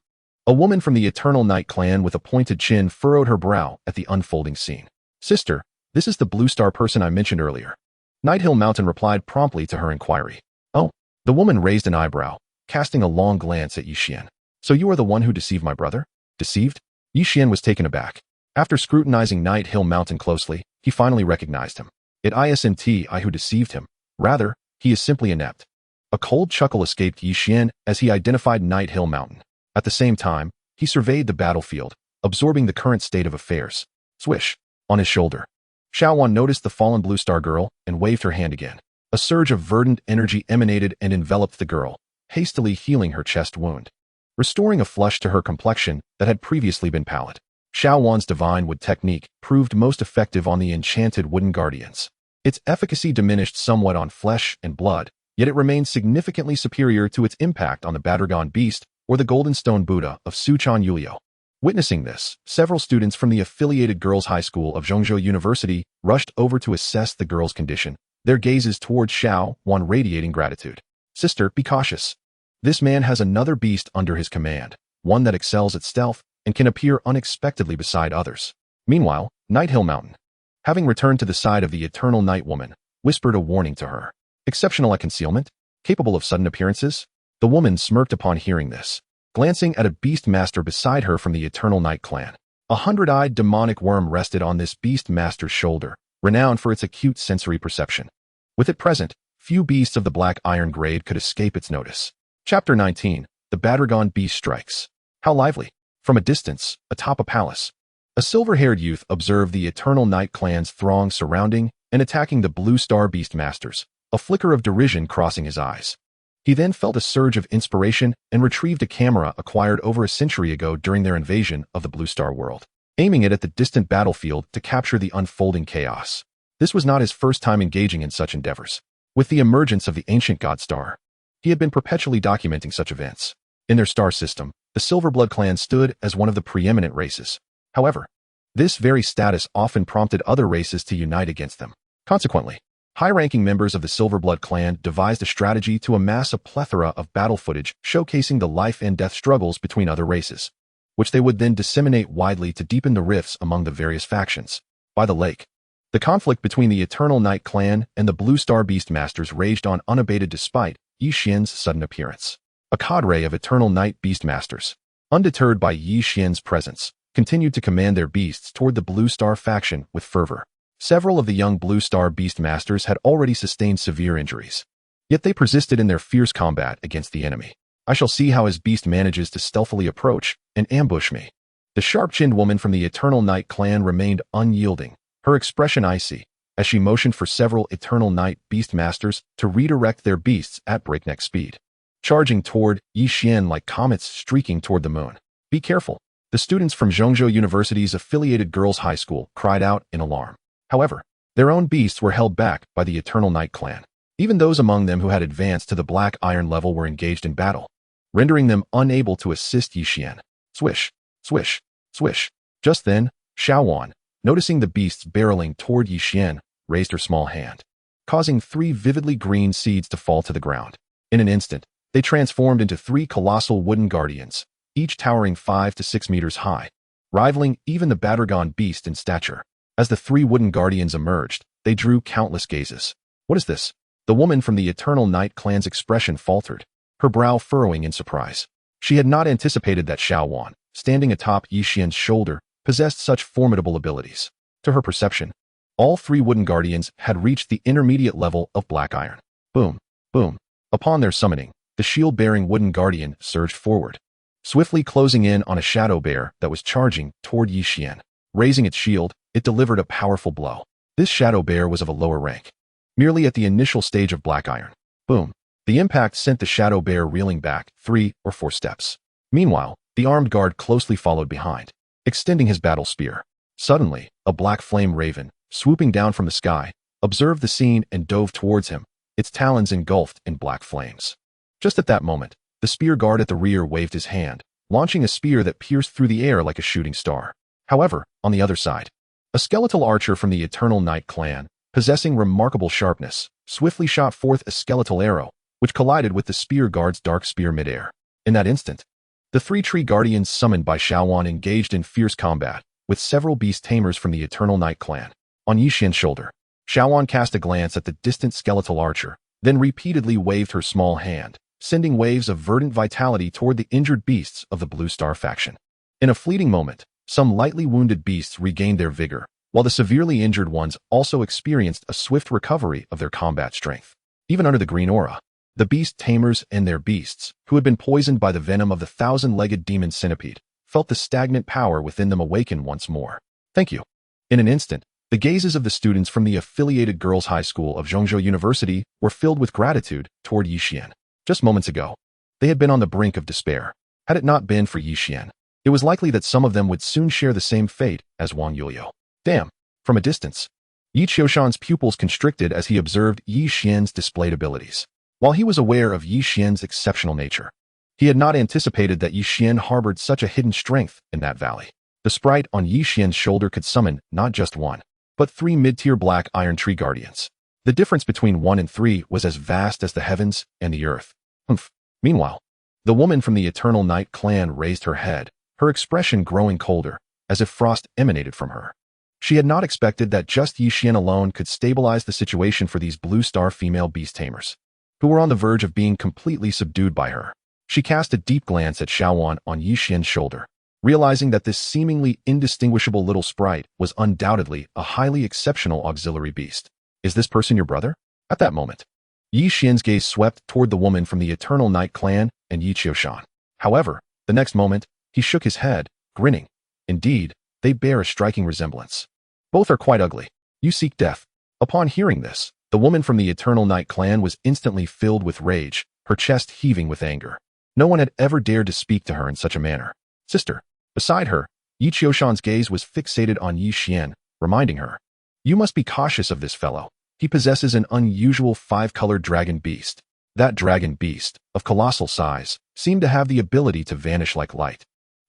a woman from the Eternal Night clan with a pointed chin furrowed her brow at the unfolding scene. Sister, this is the Blue Star person I mentioned earlier. Night Hill Mountain replied promptly to her inquiry. Oh, the woman raised an eyebrow, casting a long glance at Yi Xian. So you are the one who deceived my brother? Deceived? Yi Xian was taken aback. After scrutinizing Night Hill Mountain closely, he finally recognized him. It isn't I who deceived him. Rather, he is simply inept. A cold chuckle escaped Yi Xian as he identified Night Hill Mountain. At the same time, he surveyed the battlefield, absorbing the current state of affairs. Swish! On his shoulder, Xuan noticed the fallen Blue Star girl and waved her hand again. A surge of verdant energy emanated and enveloped the girl, hastily healing her chest wound, restoring a flush to her complexion that had previously been pallid. Xuan's divine wood technique proved most effective on the enchanted wooden guardians. Its efficacy diminished somewhat on flesh and blood, yet it remained significantly superior to its impact on the Badragon Beast or the Golden Stone Buddha of Suchan Yulio. Witnessing this, several students from the affiliated girls' high school of Zhongzhou University rushed over to assess the girl's condition, their gazes towards Xuan radiating gratitude. "Sister, be cautious. This man has another beast under his command, one that excels at stealth and can appear unexpectedly beside others." Meanwhile, Night Hill Mountain, having returned to the side of the Eternal Night Woman, whispered a warning to her. "Exceptional at concealment? Capable of sudden appearances?" The woman smirked upon hearing this, glancing at a beast master beside her from the Eternal Night clan. A 100-eyed demonic worm rested on this beast master's shoulder, renowned for its acute sensory perception. With it present, few beasts of the black iron grade could escape its notice. Chapter 19. The Badragon Beast Strikes. How lively! From a distance, atop a palace, a silver-haired youth observed the Eternal Night clan's throng surrounding and attacking the Blue Star Beast Masters, a flicker of derision crossing his eyes. He then felt a surge of inspiration and retrieved a camera acquired over a century ago during their invasion of the Blue Star world, aiming it at the distant battlefield to capture the unfolding chaos. This was not his first time engaging in such endeavors. With the emergence of the ancient god star, he had been perpetually documenting such events. In their star system, the Silverblood clan stood as one of the preeminent races. However, this very status often prompted other races to unite against them. Consequently, high-ranking members of the Silverblood clan devised a strategy to amass a plethora of battle footage showcasing the life and death struggles between other races, which they would then disseminate widely to deepen the rifts among the various factions. By the lake, the conflict between the Eternal Night clan and the Blue Star Beastmasters raged on unabated despite Yi Xian's sudden appearance. A cadre of Eternal Night Beastmasters, undeterred by Yi Xian's presence, continued to command their beasts toward the Blue Star faction with fervor. Several of the young Blue Star Beastmasters had already sustained severe injuries, yet they persisted in their fierce combat against the enemy. "I shall see how his beast manages to stealthily approach and ambush me." The sharp-chinned woman from the Eternal Night clan remained unyielding, her expression icy, as she motioned for several Eternal Night Beastmasters to redirect their beasts at breakneck speed, charging toward Yi Xian like comets streaking toward the moon. "Be careful!" The students from Zhongzhou University's affiliated girls' high school cried out in alarm. However, their own beasts were held back by the Eternal Night clan. Even those among them who had advanced to the black iron level were engaged in battle, rendering them unable to assist Yi Xian. Swish, swish, swish. Just then, Xuan, noticing the beasts barreling toward Yi Xian, raised her small hand, causing 3 vividly green seeds to fall to the ground. In an instant, they transformed into 3 colossal wooden guardians, each towering 5 to 6 meters high, rivaling even the Badragon beast in stature. As the 3 wooden guardians emerged, they drew countless gazes. "What is this?" The woman from the Eternal Night clan's expression faltered, her brow furrowing in surprise. She had not anticipated that Xuan, standing atop Yi Xian's shoulder, possessed such formidable abilities. To her perception, all 3 wooden guardians had reached the intermediate level of black iron. Boom, boom. Upon their summoning, the shield-bearing wooden guardian surged forward, swiftly closing in on a shadow bear that was charging toward Yi Xian. Raising its shield, it delivered a powerful blow. This shadow bear was of a lower rank, merely at the initial stage of black iron. Boom. The impact sent the shadow bear reeling back 3 or 4 steps. Meanwhile, the armed guard closely followed behind, extending his battle spear. Suddenly, a black flame raven, swooping down from the sky, observed the scene and dove towards him, its talons engulfed in black flames. Just at that moment, the spear guard at the rear waved his hand, launching a spear that pierced through the air like a shooting star. However, on the other side, a skeletal archer from the Eternal Night clan, possessing remarkable sharpness, swiftly shot forth a skeletal arrow, which collided with the spear guard's dark spear midair. In that instant, the 3 tree guardians summoned by Xuan engaged in fierce combat, with several beast tamers from the Eternal Night clan. On Yi Xian's shoulder, Xuan cast a glance at the distant skeletal archer, then repeatedly waved her small hand, sending waves of verdant vitality toward the injured beasts of the Blue Star faction. In a fleeting moment, some lightly wounded beasts regained their vigor, while the severely injured ones also experienced a swift recovery of their combat strength. Even under the green aura, the beast tamers and their beasts, who had been poisoned by the venom of the 1,000-legged demon centipede, felt the stagnant power within them awaken once more. "Thank you." In an instant, the gazes of the students from the affiliated girls' high school of Zhongzhou University were filled with gratitude toward Yi Xian. Just moments ago, they had been on the brink of despair. Had it not been for Yi Xian, It was likely that some of them would soon share the same fate as Wang Yuliu. Damn! From a distance, Yi Qiushan's pupils constricted as he observed Yi Xian's displayed abilities. While he was aware of Yi Xian's exceptional nature, he had not anticipated that Yi Xian harbored such a hidden strength in that valley. The sprite on Yi Xian's shoulder could summon not just one, but 3 mid-tier black iron tree guardians. The difference between 1 and 3 was as vast as the heavens and the earth. Humph. Meanwhile, the woman from the Eternal Night clan raised her head, her expression growing colder, as if frost emanated from her. She had not expected that just Yi Xian alone could stabilize the situation for these Blue Star female beast tamers, who were on the verge of being completely subdued by her. She cast a deep glance at Xuan on Yi Xian's shoulder, realizing that this seemingly indistinguishable little sprite was undoubtedly a highly exceptional auxiliary beast. Is this person your brother? At that moment, Yi Xian's gaze swept toward the woman from the Eternal Night clan and Yi Qiushan. However, the next moment, he shook his head, grinning. Indeed, they bear a striking resemblance. Both are quite ugly. You seek death. Upon hearing this, the woman from the Eternal Night clan was instantly filled with rage, her chest heaving with anger. No one had ever dared to speak to her in such a manner. Sister. Beside her, Yi Qiushan's gaze was fixated on Yi Xian, reminding her, you must be cautious of this fellow. He possesses an unusual 5-colored dragon beast. That dragon beast, of colossal size, seemed to have the ability to vanish like light,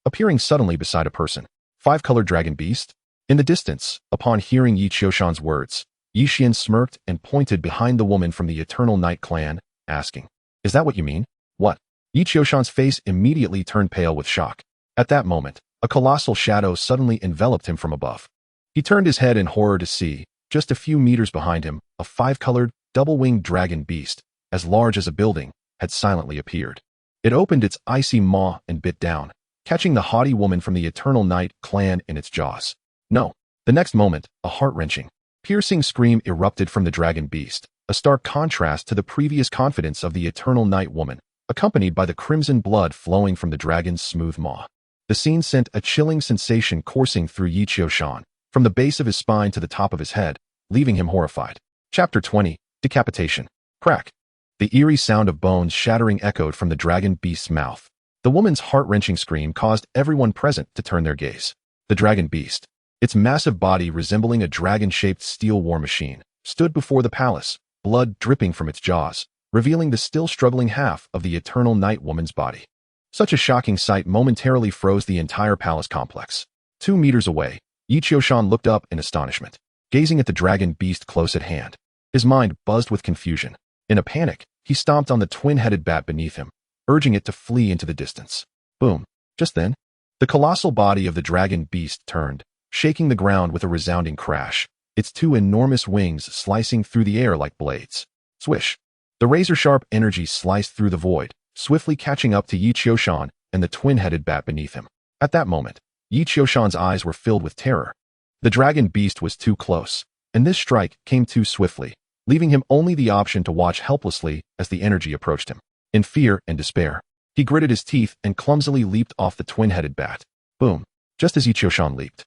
appearing suddenly beside a person. 5-colored dragon beast? In the distance, upon hearing Yi Qiushan's words, Yi Xian smirked and pointed behind the woman from the Eternal Night clan, asking, is that what you mean? What? Yi Qiushan's face immediately turned pale with shock. At that moment, a colossal shadow suddenly enveloped him from above. He turned his head in horror to see, just a few meters behind him, a 5-colored, double-winged dragon beast, as large as a building, had silently appeared. It opened its icy maw and bit down, catching the haughty woman from the Eternal Night clan in its jaws. No. The next moment, a heart-wrenching, piercing scream erupted from the dragon beast, a stark contrast to the previous confidence of the Eternal Night woman, accompanied by the crimson blood flowing from the dragon's smooth maw. The scene sent a chilling sensation coursing through Yi Qiushan, from the base of his spine to the top of his head, leaving him horrified. Chapter 20. Decapitation. Crack. The eerie sound of bones shattering echoed from the dragon beast's mouth. The woman's heart-wrenching scream caused everyone present to turn their gaze. The dragon beast, its massive body resembling a dragon-shaped steel war machine, stood before the palace, blood dripping from its jaws, revealing the still struggling half of the Eternal Night woman's body. Such a shocking sight momentarily froze the entire palace complex. 2 meters away, Yi Qiushan looked up in astonishment, gazing at the dragon beast close at hand. His mind buzzed with confusion. In a panic, he stomped on the twin-headed bat beneath him, urging it to flee into the distance. Boom. Just then, the colossal body of the dragon beast turned, shaking the ground with a resounding crash, its 2 enormous wings slicing through the air like blades. Swish. The razor-sharp energy sliced through the void, swiftly catching up to Yi Qiushan and the twin-headed bat beneath him. At that moment, Yi Qiushan's eyes were filled with terror. The dragon beast was too close, and this strike came too swiftly, leaving him only the option to watch helplessly as the energy approached him. In fear and despair, he gritted his teeth and clumsily leaped off the twin-headed bat. Boom. Just as Yi Qiushan leaped,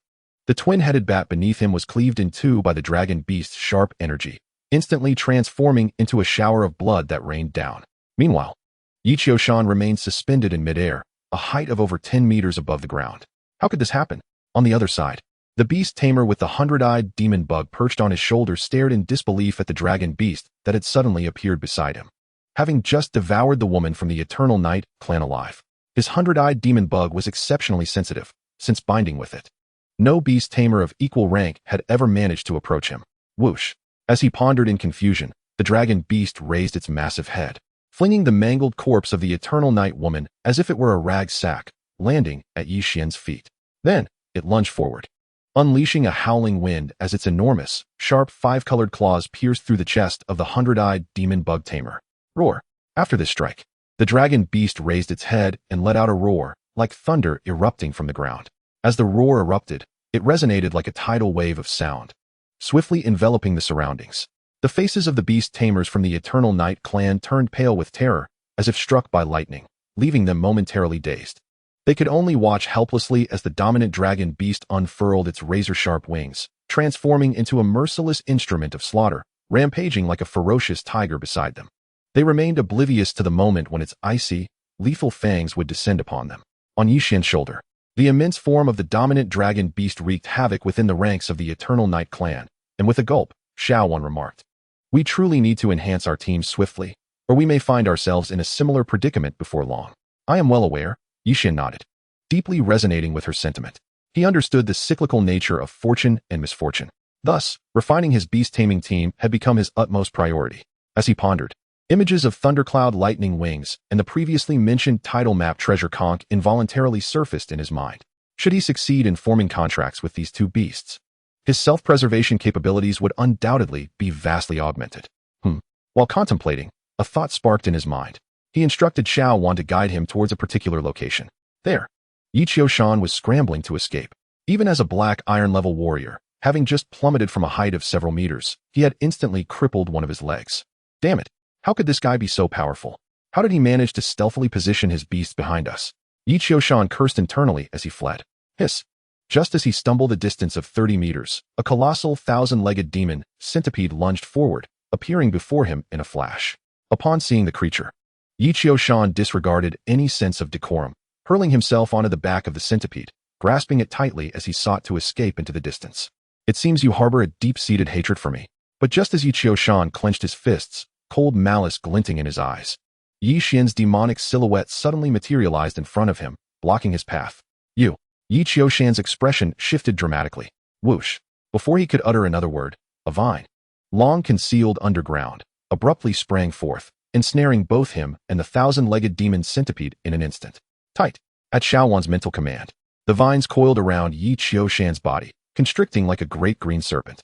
the twin-headed bat beneath him was cleaved in 2 by the dragon beast's sharp energy, instantly transforming into a shower of blood that rained down. Meanwhile, Yi Qiushan remained suspended in midair, a height of over 10 meters above the ground. How could this happen? On the other side, the beast tamer with the 100-eyed demon bug perched on his shoulder stared in disbelief at the dragon beast that had suddenly appeared beside him, having just devoured the woman from the Eternal Night clan alive. His 100-eyed demon bug was exceptionally sensitive, since binding with it. No beast tamer of equal rank had ever managed to approach him. Whoosh. As he pondered in confusion, the dragon beast raised its massive head, flinging the mangled corpse of the Eternal Night woman as if it were a rag sack, landing at Yi Xian's feet. Then, it lunged forward, unleashing a howling wind as its enormous, sharp 5-colored claws pierced through the chest of the 100-eyed demon bug tamer. Roar. After this strike, the dragon beast raised its head and let out a roar, like thunder erupting from the ground. As the roar erupted, it resonated like a tidal wave of sound, swiftly enveloping the surroundings. The faces of the beast tamers from the Eternal Night clan turned pale with terror, as if struck by lightning, leaving them momentarily dazed. They could only watch helplessly as the dominant dragon beast unfurled its razor-sharp wings, transforming into a merciless instrument of slaughter, rampaging like a ferocious tiger beside them. They remained oblivious to the moment when its icy, lethal fangs would descend upon them. On Yi Xian's shoulder, The immense form of the dominant dragon beast wreaked havoc within the ranks of the Eternal Night clan, and with a gulp, Xuan remarked, "We truly need to enhance our teams swiftly, or we may find ourselves in a similar predicament before long." "I am well aware," Yixian nodded, deeply resonating with her sentiment. He understood the cyclical nature of fortune and misfortune. Thus, refining his beast-taming team had become his utmost priority. As he pondered, images of thundercloud lightning wings and the previously mentioned title map treasure conch involuntarily surfaced in his mind. Should he succeed in forming contracts with these two beasts, his self-preservation capabilities would undoubtedly be vastly augmented. While contemplating, a thought sparked in his mind. He instructed Xuan to guide him towards a particular location. There, Xuan was scrambling to escape. Even as a black iron-level warrior, having just plummeted from a height of several meters, he had instantly crippled one of his legs. Damn it! How could this guy be so powerful? How did he manage to stealthily position his beast behind us? Xuan cursed internally as he fled. Hiss! Just as he stumbled a distance of 30 meters, a colossal thousand-legged demon centipede lunged forward, appearing before him in a flash. Upon seeing the creature, Xuan disregarded any sense of decorum, hurling himself onto the back of the centipede, grasping it tightly as he sought to escape into the distance. "It seems you harbor a deep-seated hatred for me." But just as Xuan clenched his fists, cold malice glinting in his eyes, Yixian's demonic silhouette suddenly materialized in front of him, blocking his path. Xuan's expression shifted dramatically. Whoosh! Before he could utter another word, a vine, long concealed underground, abruptly sprang forth, ensnaring both him and the thousand-legged demon centipede in an instant. Tight! At Xuan's mental command, the vines coiled around Yixian's body, constricting like a great green serpent.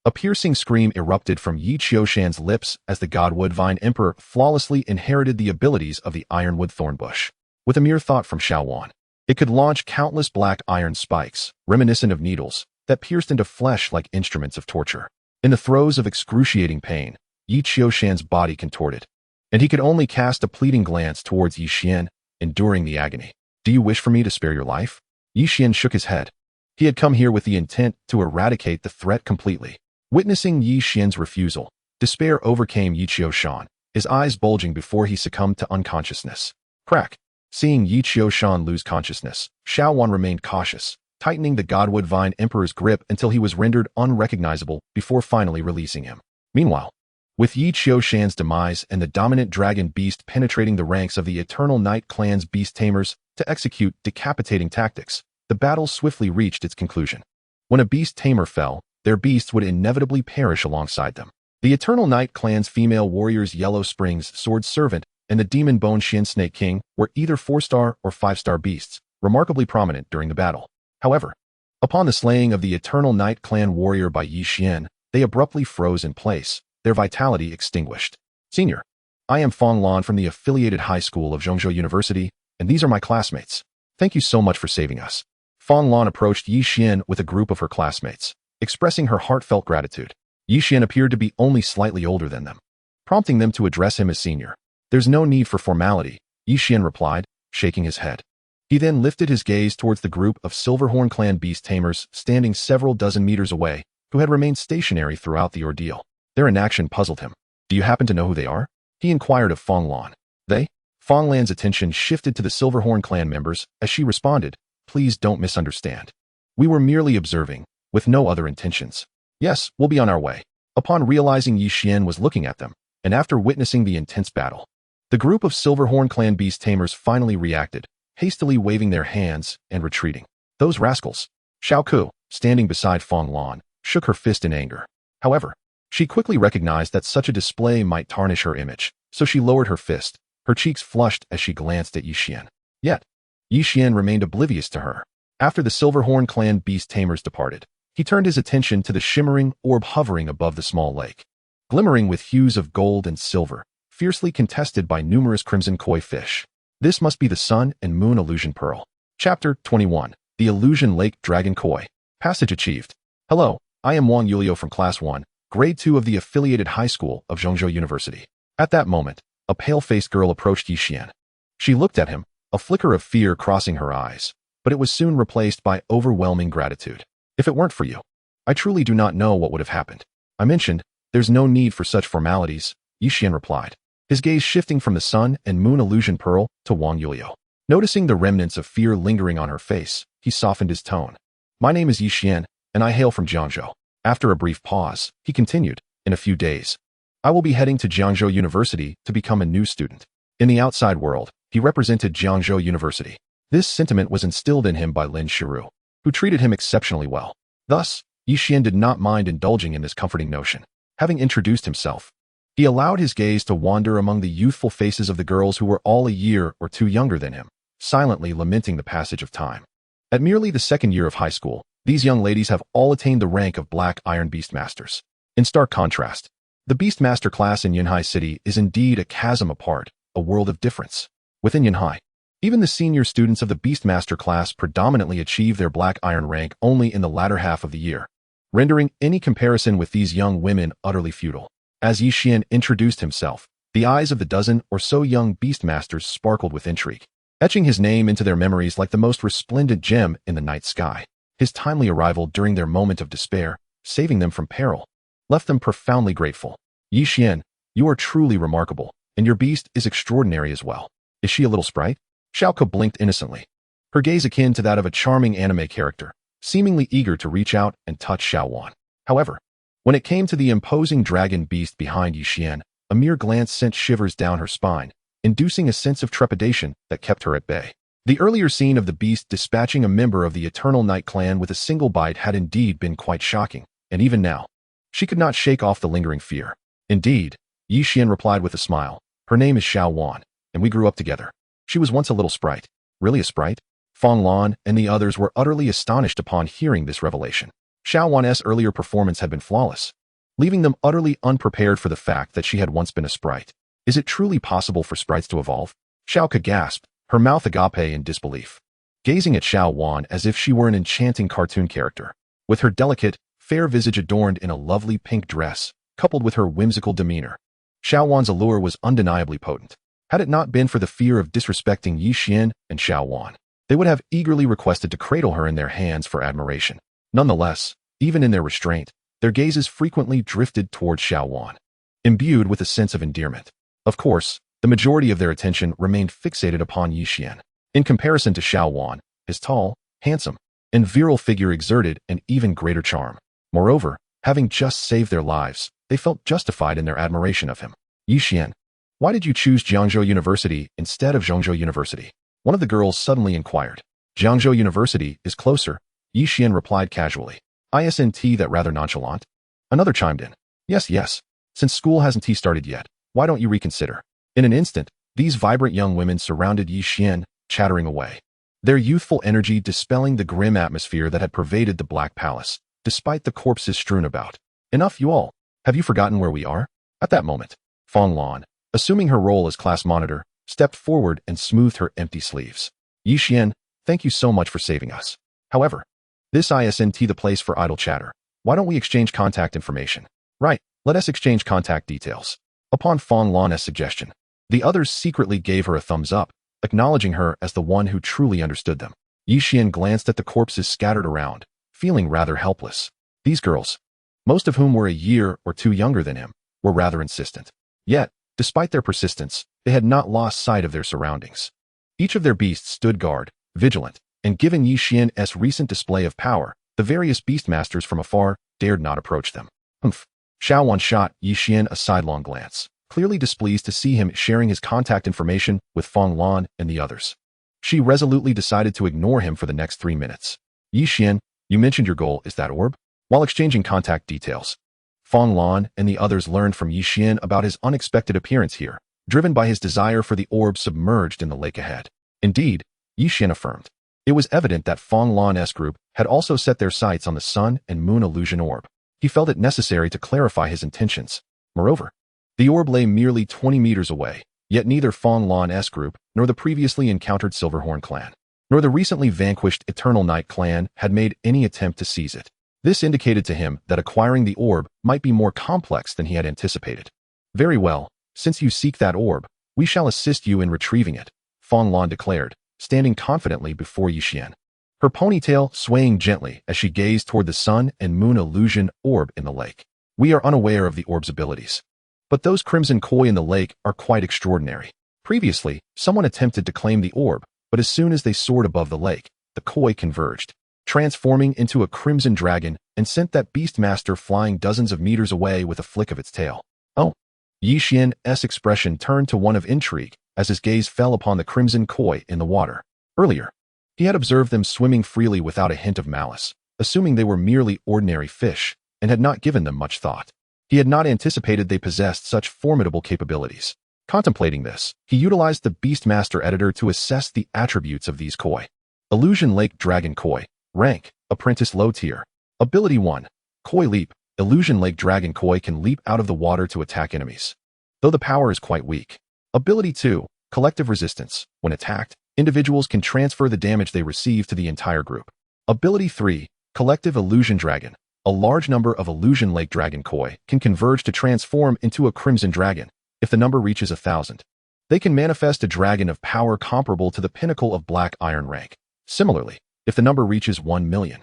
A piercing scream erupted from Yixian's lips as the Godwood Vine Emperor flawlessly inherited the abilities of the Ironwood Thornbush. With a mere thought from Xuan, it could launch countless black iron spikes, reminiscent of needles, that pierced into flesh like instruments of torture. In the throes of excruciating pain, Yixian's body contorted, and he could only cast a pleading glance towards Yixian, enduring the agony. "Do you wish for me to spare your life?" Yixian shook his head. He had come here with the intent to eradicate the threat completely. Witnessing Yixian's refusal, despair overcame Yixian, his eyes bulging before he succumbed to unconsciousness. Crack! Seeing Yixian lose consciousness, Xuan remained cautious, tightening the Godwood Vine Emperor's grip until he was rendered unrecognizable before finally releasing him. Meanwhile, with Yixian's demise and the dominant dragon beast penetrating the ranks of the Eternal Night clan's beast tamers to execute decapitating tactics, the battle swiftly reached its conclusion. When a beast tamer fell, their beasts would inevitably perish alongside them. The Eternal Night clan's female warriors Yellow Springs Sword Servant and the Demon Bone Shin Snake King were either 4-star or 5-star beasts, remarkably prominent during the battle. However, upon the slaying of the Eternal Night clan warrior by Yixian, they abruptly froze in place, their vitality extinguished. "Senior, I am Fong Lan from the affiliated high school of Zhongzhou University, and these are my classmates. Thank you so much for saving us." Fong Lan approached Yixian with a group of her classmates, expressing her heartfelt gratitude. Yixian appeared to be only slightly older than them, prompting them to address him as senior. "There's no need for formality," Yixian replied, shaking his head. He then lifted his gaze towards the group of Silverhorn clan beast tamers standing several dozen meters away, who had remained stationary throughout the ordeal. Their inaction puzzled him. "Do you happen to know who they are?" he inquired of Fong Lan. "They?" Fong Lan's attention shifted to the Silverhorn clan members as she responded, "Please don't misunderstand. We were merely observing, with no other intentions." "Yes, we'll be on our way." Upon realizing Yixian was looking at them, and after witnessing the intense battle, the group of Silverhorn clan beast tamers finally reacted, hastily waving their hands and retreating. "Those rascals!" Xiaoku, standing beside Fong Lan, shook her fist in anger. However, she quickly recognized that such a display might tarnish her image, so she lowered her fist, her cheeks flushed as she glanced at Yixian. Yet, Yixian remained oblivious to her. After the Silverhorn clan beast tamers departed, he turned his attention to the shimmering orb hovering above the small lake, glimmering with hues of gold and silver, fiercely contested by numerous crimson koi fish. This must be the Sun and Moon Illusion Pearl. Chapter 21. The Illusion Lake Dragon Koi. Passage achieved. Hello, I am Wang Yulio from Class 1, Grade 2 of the affiliated high school of Zhongzhou University. At that moment, a pale-faced girl approached Yixian. She looked at him, a flicker of fear crossing her eyes, but it was soon replaced by overwhelming gratitude. "If it weren't for you, I truly do not know what would have happened." "I mentioned, there's no need for such formalities," Yixian replied, his gaze shifting from the Sun and Moon Illusion Pearl to Wang Yulio. Noticing the remnants of fear lingering on her face, he softened his tone. My name is Yixian, and I hail from Jiangzhou. After a brief pause, he continued, in a few days, I will be heading to Jiangzhou University to become a new student. In the outside world, he represented Jiangzhou University. This sentiment was instilled in him by Lin Shiru, who treated him exceptionally well. Thus, Yixian did not mind indulging in this comforting notion. Having introduced himself, he allowed his gaze to wander among the youthful faces of the girls who were all a year or two younger than him, silently lamenting the passage of time. At merely the second year of high school, these young ladies have all attained the rank of Black Iron Beastmasters. In stark contrast, the Beastmaster class in Yunhai City is indeed a chasm apart, a world of difference. Within Yunhai, even the senior students of the Beastmaster class predominantly achieve their Black Iron rank only in the latter half of the year, rendering any comparison with these young women utterly futile. As Yixian introduced himself, the eyes of the dozen or so young Beastmasters sparkled with intrigue, etching his name into their memories like the most resplendent gem in the night sky. His timely arrival during their moment of despair, saving them from peril, left them profoundly grateful. Yixian, you are truly remarkable, and your beast is extraordinary as well. Is she a little sprite? Xiaoke blinked innocently, her gaze akin to that of a charming anime character, seemingly eager to reach out and touch Xuan. However, when it came to the imposing dragon beast behind Yixian, a mere glance sent shivers down her spine, inducing a sense of trepidation that kept her at bay. The earlier scene of the beast dispatching a member of the Eternal Night clan with a single bite had indeed been quite shocking, and even now, she could not shake off the lingering fear. Indeed, Yixian replied with a smile, her name is Xuan, and we grew up together. She was once a little sprite. Really a sprite? Fong Lan and the others were utterly astonished upon hearing this revelation. Xuan's earlier performance had been flawless, leaving them utterly unprepared for the fact that she had once been a sprite. Is it truly possible for sprites to evolve? Xiaoke gasped, her mouth agape in disbelief, gazing at Xuan as if she were an enchanting cartoon character. With her delicate, fair visage adorned in a lovely pink dress, coupled with her whimsical demeanor, Xuan's allure was undeniably potent. Had it not been for the fear of disrespecting Yixian and Xuan, they would have eagerly requested to cradle her in their hands for admiration. Nonetheless, even in their restraint, their gazes frequently drifted towards Xuan, imbued with a sense of endearment. Of course, the majority of their attention remained fixated upon Yixian. In comparison to Xuan, his tall, handsome, and virile figure exerted an even greater charm. Moreover, having just saved their lives, they felt justified in their admiration of him. Yixian, why did you choose Jiangzhou University instead of Zhongzhou University? One of the girls suddenly inquired. Jiangzhou University is closer, Yixian replied casually. Isn't that rather nonchalant? Another chimed in. Yes. Since school hasn't started yet, why don't you reconsider? In an instant, these vibrant young women surrounded Yixian, chattering away, their youthful energy dispelling the grim atmosphere that had pervaded the Black Palace, despite the corpses strewn about. Enough, you all. Have you forgotten where we are? At that moment, Fong Lan, assuming her role as class monitor, stepped forward and smoothed her empty sleeves. Yixian, thank you so much for saving us. However, this isn't the place for idle chatter. Why don't we exchange contact information? Right, let us exchange contact details. Upon Fong Lan's suggestion, the others secretly gave her a thumbs up, acknowledging her as the one who truly understood them. Yixian glanced at the corpses scattered around, feeling rather helpless. These girls, most of whom were a year or two younger than him, were rather insistent. Yet, despite their persistence, they had not lost sight of their surroundings. Each of their beasts stood guard, vigilant, and given Yixian's recent display of power, the various beastmasters from afar dared not approach them. Humph. Xuan shot Yixian a sidelong glance, clearly displeased to see him sharing his contact information with Fong Lan and the others. She resolutely decided to ignore him for the next 3 minutes. Yixian, you mentioned your goal is that orb? While exchanging contact details, Fong Lan and the others learned from Yixian about his unexpected appearance here, driven by his desire for the orb submerged in the lake ahead. Indeed, Yixian affirmed. It was evident that Fong Lan's group had also set their sights on the sun and moon illusion orb. He felt it necessary to clarify his intentions. Moreover, the orb lay merely 20 meters away, yet neither Fong Lan's group, nor the previously encountered Silverhorn clan, nor the recently vanquished Eternal Night clan had made any attempt to seize it. This indicated to him that acquiring the orb might be more complex than he had anticipated. Very well, since you seek that orb, we shall assist you in retrieving it, Fong Lan declared, standing confidently before Yixian, her ponytail swaying gently as she gazed toward the sun and moon illusion orb in the lake. We are unaware of the orb's abilities, but those crimson koi in the lake are quite extraordinary. Previously, someone attempted to claim the orb, but as soon as they soared above the lake, the koi converged, transforming into a crimson dragon and sent that beastmaster flying dozens of meters away with a flick of its tail. Oh! Yi Xian's expression turned to one of intrigue as his gaze fell upon the crimson koi in the water. Earlier, he had observed them swimming freely without a hint of malice, assuming they were merely ordinary fish, and had not given them much thought. He had not anticipated they possessed such formidable capabilities. Contemplating this, he utilized the Beastmaster editor to assess the attributes of these koi. Illusion Lake Dragon Koi. Rank: Apprentice Low Tier. Ability 1. Koi Leap. Illusion Lake Dragon Koi can leap out of the water to attack enemies, though the power is quite weak. Ability 2. Collective Resistance. When attacked, individuals can transfer the damage they receive to the entire group. Ability 3. Collective Illusion Dragon. A large number of Illusion Lake Dragon Koi can converge to transform into a Crimson Dragon. If the number reaches 1,000, they can manifest a dragon of power comparable to the pinnacle of Black Iron rank. Similarly, if the number reaches 1,000,000,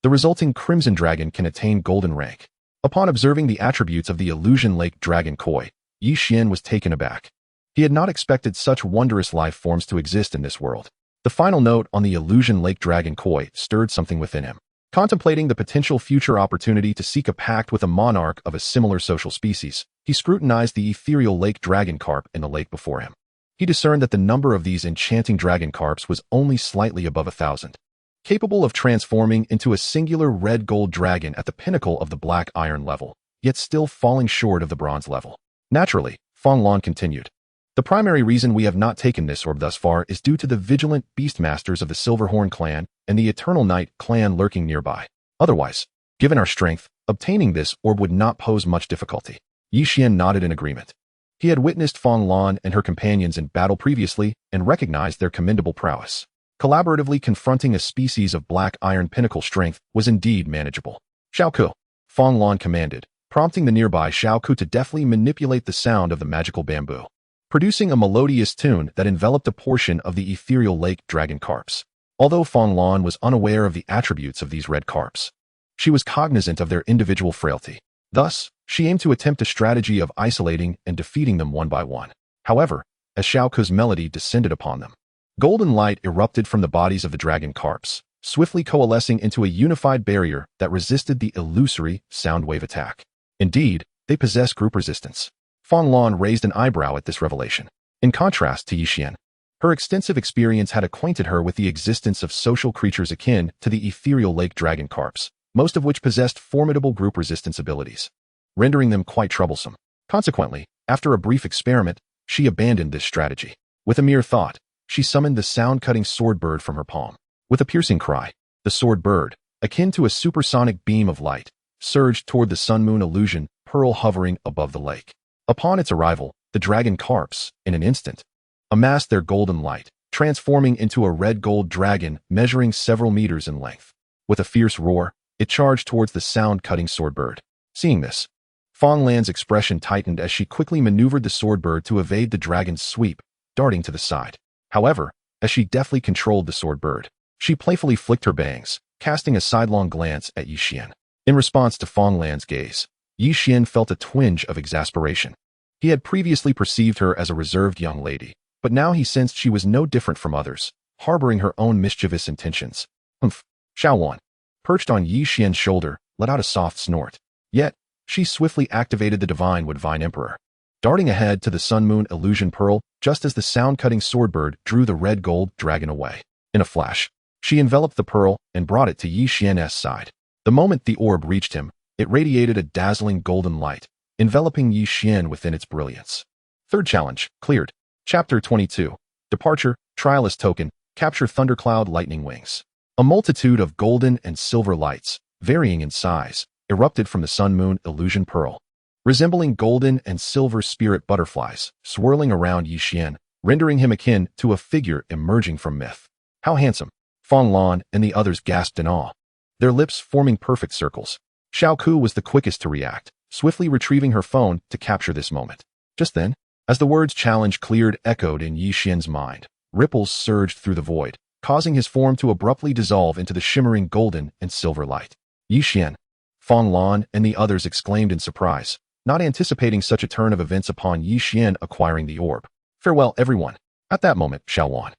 the resulting Crimson Dragon can attain Golden rank. Upon observing the attributes of the Illusion Lake Dragon Koi, Yi Xian was taken aback. He had not expected such wondrous life forms to exist in this world. The final note on the Illusion Lake Dragon Koi stirred something within him. Contemplating the potential future opportunity to seek a pact with a monarch of a similar social species, he scrutinized the ethereal lake dragon carp in the lake before him. He discerned that the number of these enchanting dragon carps was only slightly above 1,000, capable of transforming into a singular red-gold dragon at the pinnacle of the Black Iron level, yet still falling short of the bronze level. Naturally, Feng Lan continued. The primary reason we have not taken this orb thus far is due to the vigilant beastmasters of the Silverhorn clan and the Eternal Night clan lurking nearby. Otherwise, given our strength, obtaining this orb would not pose much difficulty. Yi Xian nodded in agreement. He had witnessed Feng Lan and her companions in battle previously and recognized their commendable prowess. Collaboratively confronting a species of Black Iron pinnacle strength was indeed manageable. Xiaoku, Feng Lan commanded, prompting the nearby Xiaoku to deftly manipulate the sound of the magical bamboo, producing a melodious tune that enveloped a portion of the ethereal lake dragon carps. Although Feng Lan was unaware of the attributes of these red carps, she was cognizant of their individual frailty. Thus, she aimed to attempt a strategy of isolating and defeating them one by one. However, as Xiaoku's melody descended upon them, golden light erupted from the bodies of the dragon carps, swiftly coalescing into a unified barrier that resisted the illusory sound wave attack. Indeed, they possess group resistance. Feng Lan raised an eyebrow at this revelation. In contrast to Yi Xian, her extensive experience had acquainted her with the existence of social creatures akin to the ethereal lake dragon carps, most of which possessed formidable group resistance abilities, rendering them quite troublesome. Consequently, after a brief experiment, she abandoned this strategy. With a mere thought, she summoned the sound-cutting sword bird from her palm. With a piercing cry, the sword bird, akin to a supersonic beam of light, surged toward the sun-moon illusion pearl hovering above the lake. Upon its arrival, the dragon carps, in an instant, amassed their golden light, transforming into a red-gold dragon measuring several meters in length. With a fierce roar, it charged towards the sound-cutting swordbird. Seeing this, Feng Lan's expression tightened as she quickly maneuvered the swordbird to evade the dragon's sweep, darting to the side. However, as she deftly controlled the swordbird, she playfully flicked her bangs, casting a sidelong glance at Yi Xian. In response to Feng Lan's gaze, Yi Xian felt a twinge of exasperation. He had previously perceived her as a reserved young lady, but now he sensed she was no different from others, harboring her own mischievous intentions. Humph! Xuan, perched on Yi Xian's shoulder, let out a soft snort. Yet, she swiftly activated the Divine Emperor, darting ahead to the Sun-Moon Illusion Pearl just as the sound-cutting swordbird drew the red-gold dragon away. In a flash, she enveloped the pearl and brought it to Yi Xian's side. The moment the orb reached him, it radiated a dazzling golden light, enveloping Yi Xian within its brilliance. Third challenge, cleared. Chapter 22. Departure, Trialist Token, Capture Thundercloud Lightning Wings. A multitude of golden and silver lights, varying in size, erupted from the Sun-Moon Illusion Pearl, resembling golden and silver spirit butterflies, swirling around Yi Xian, rendering him akin to a figure emerging from myth. How handsome! Feng Lan and the others gasped in awe, their lips forming perfect circles. Xiaoku was the quickest to react, swiftly retrieving her phone to capture this moment. Just then, as the words challenge cleared echoed in Yi Xian's mind, ripples surged through the void, causing his form to abruptly dissolve into the shimmering golden and silver light. Yi Xian, Feng Lan, and the others exclaimed in surprise, not anticipating such a turn of events upon Yi Xian acquiring the orb. Farewell, everyone. At that moment, Xuan,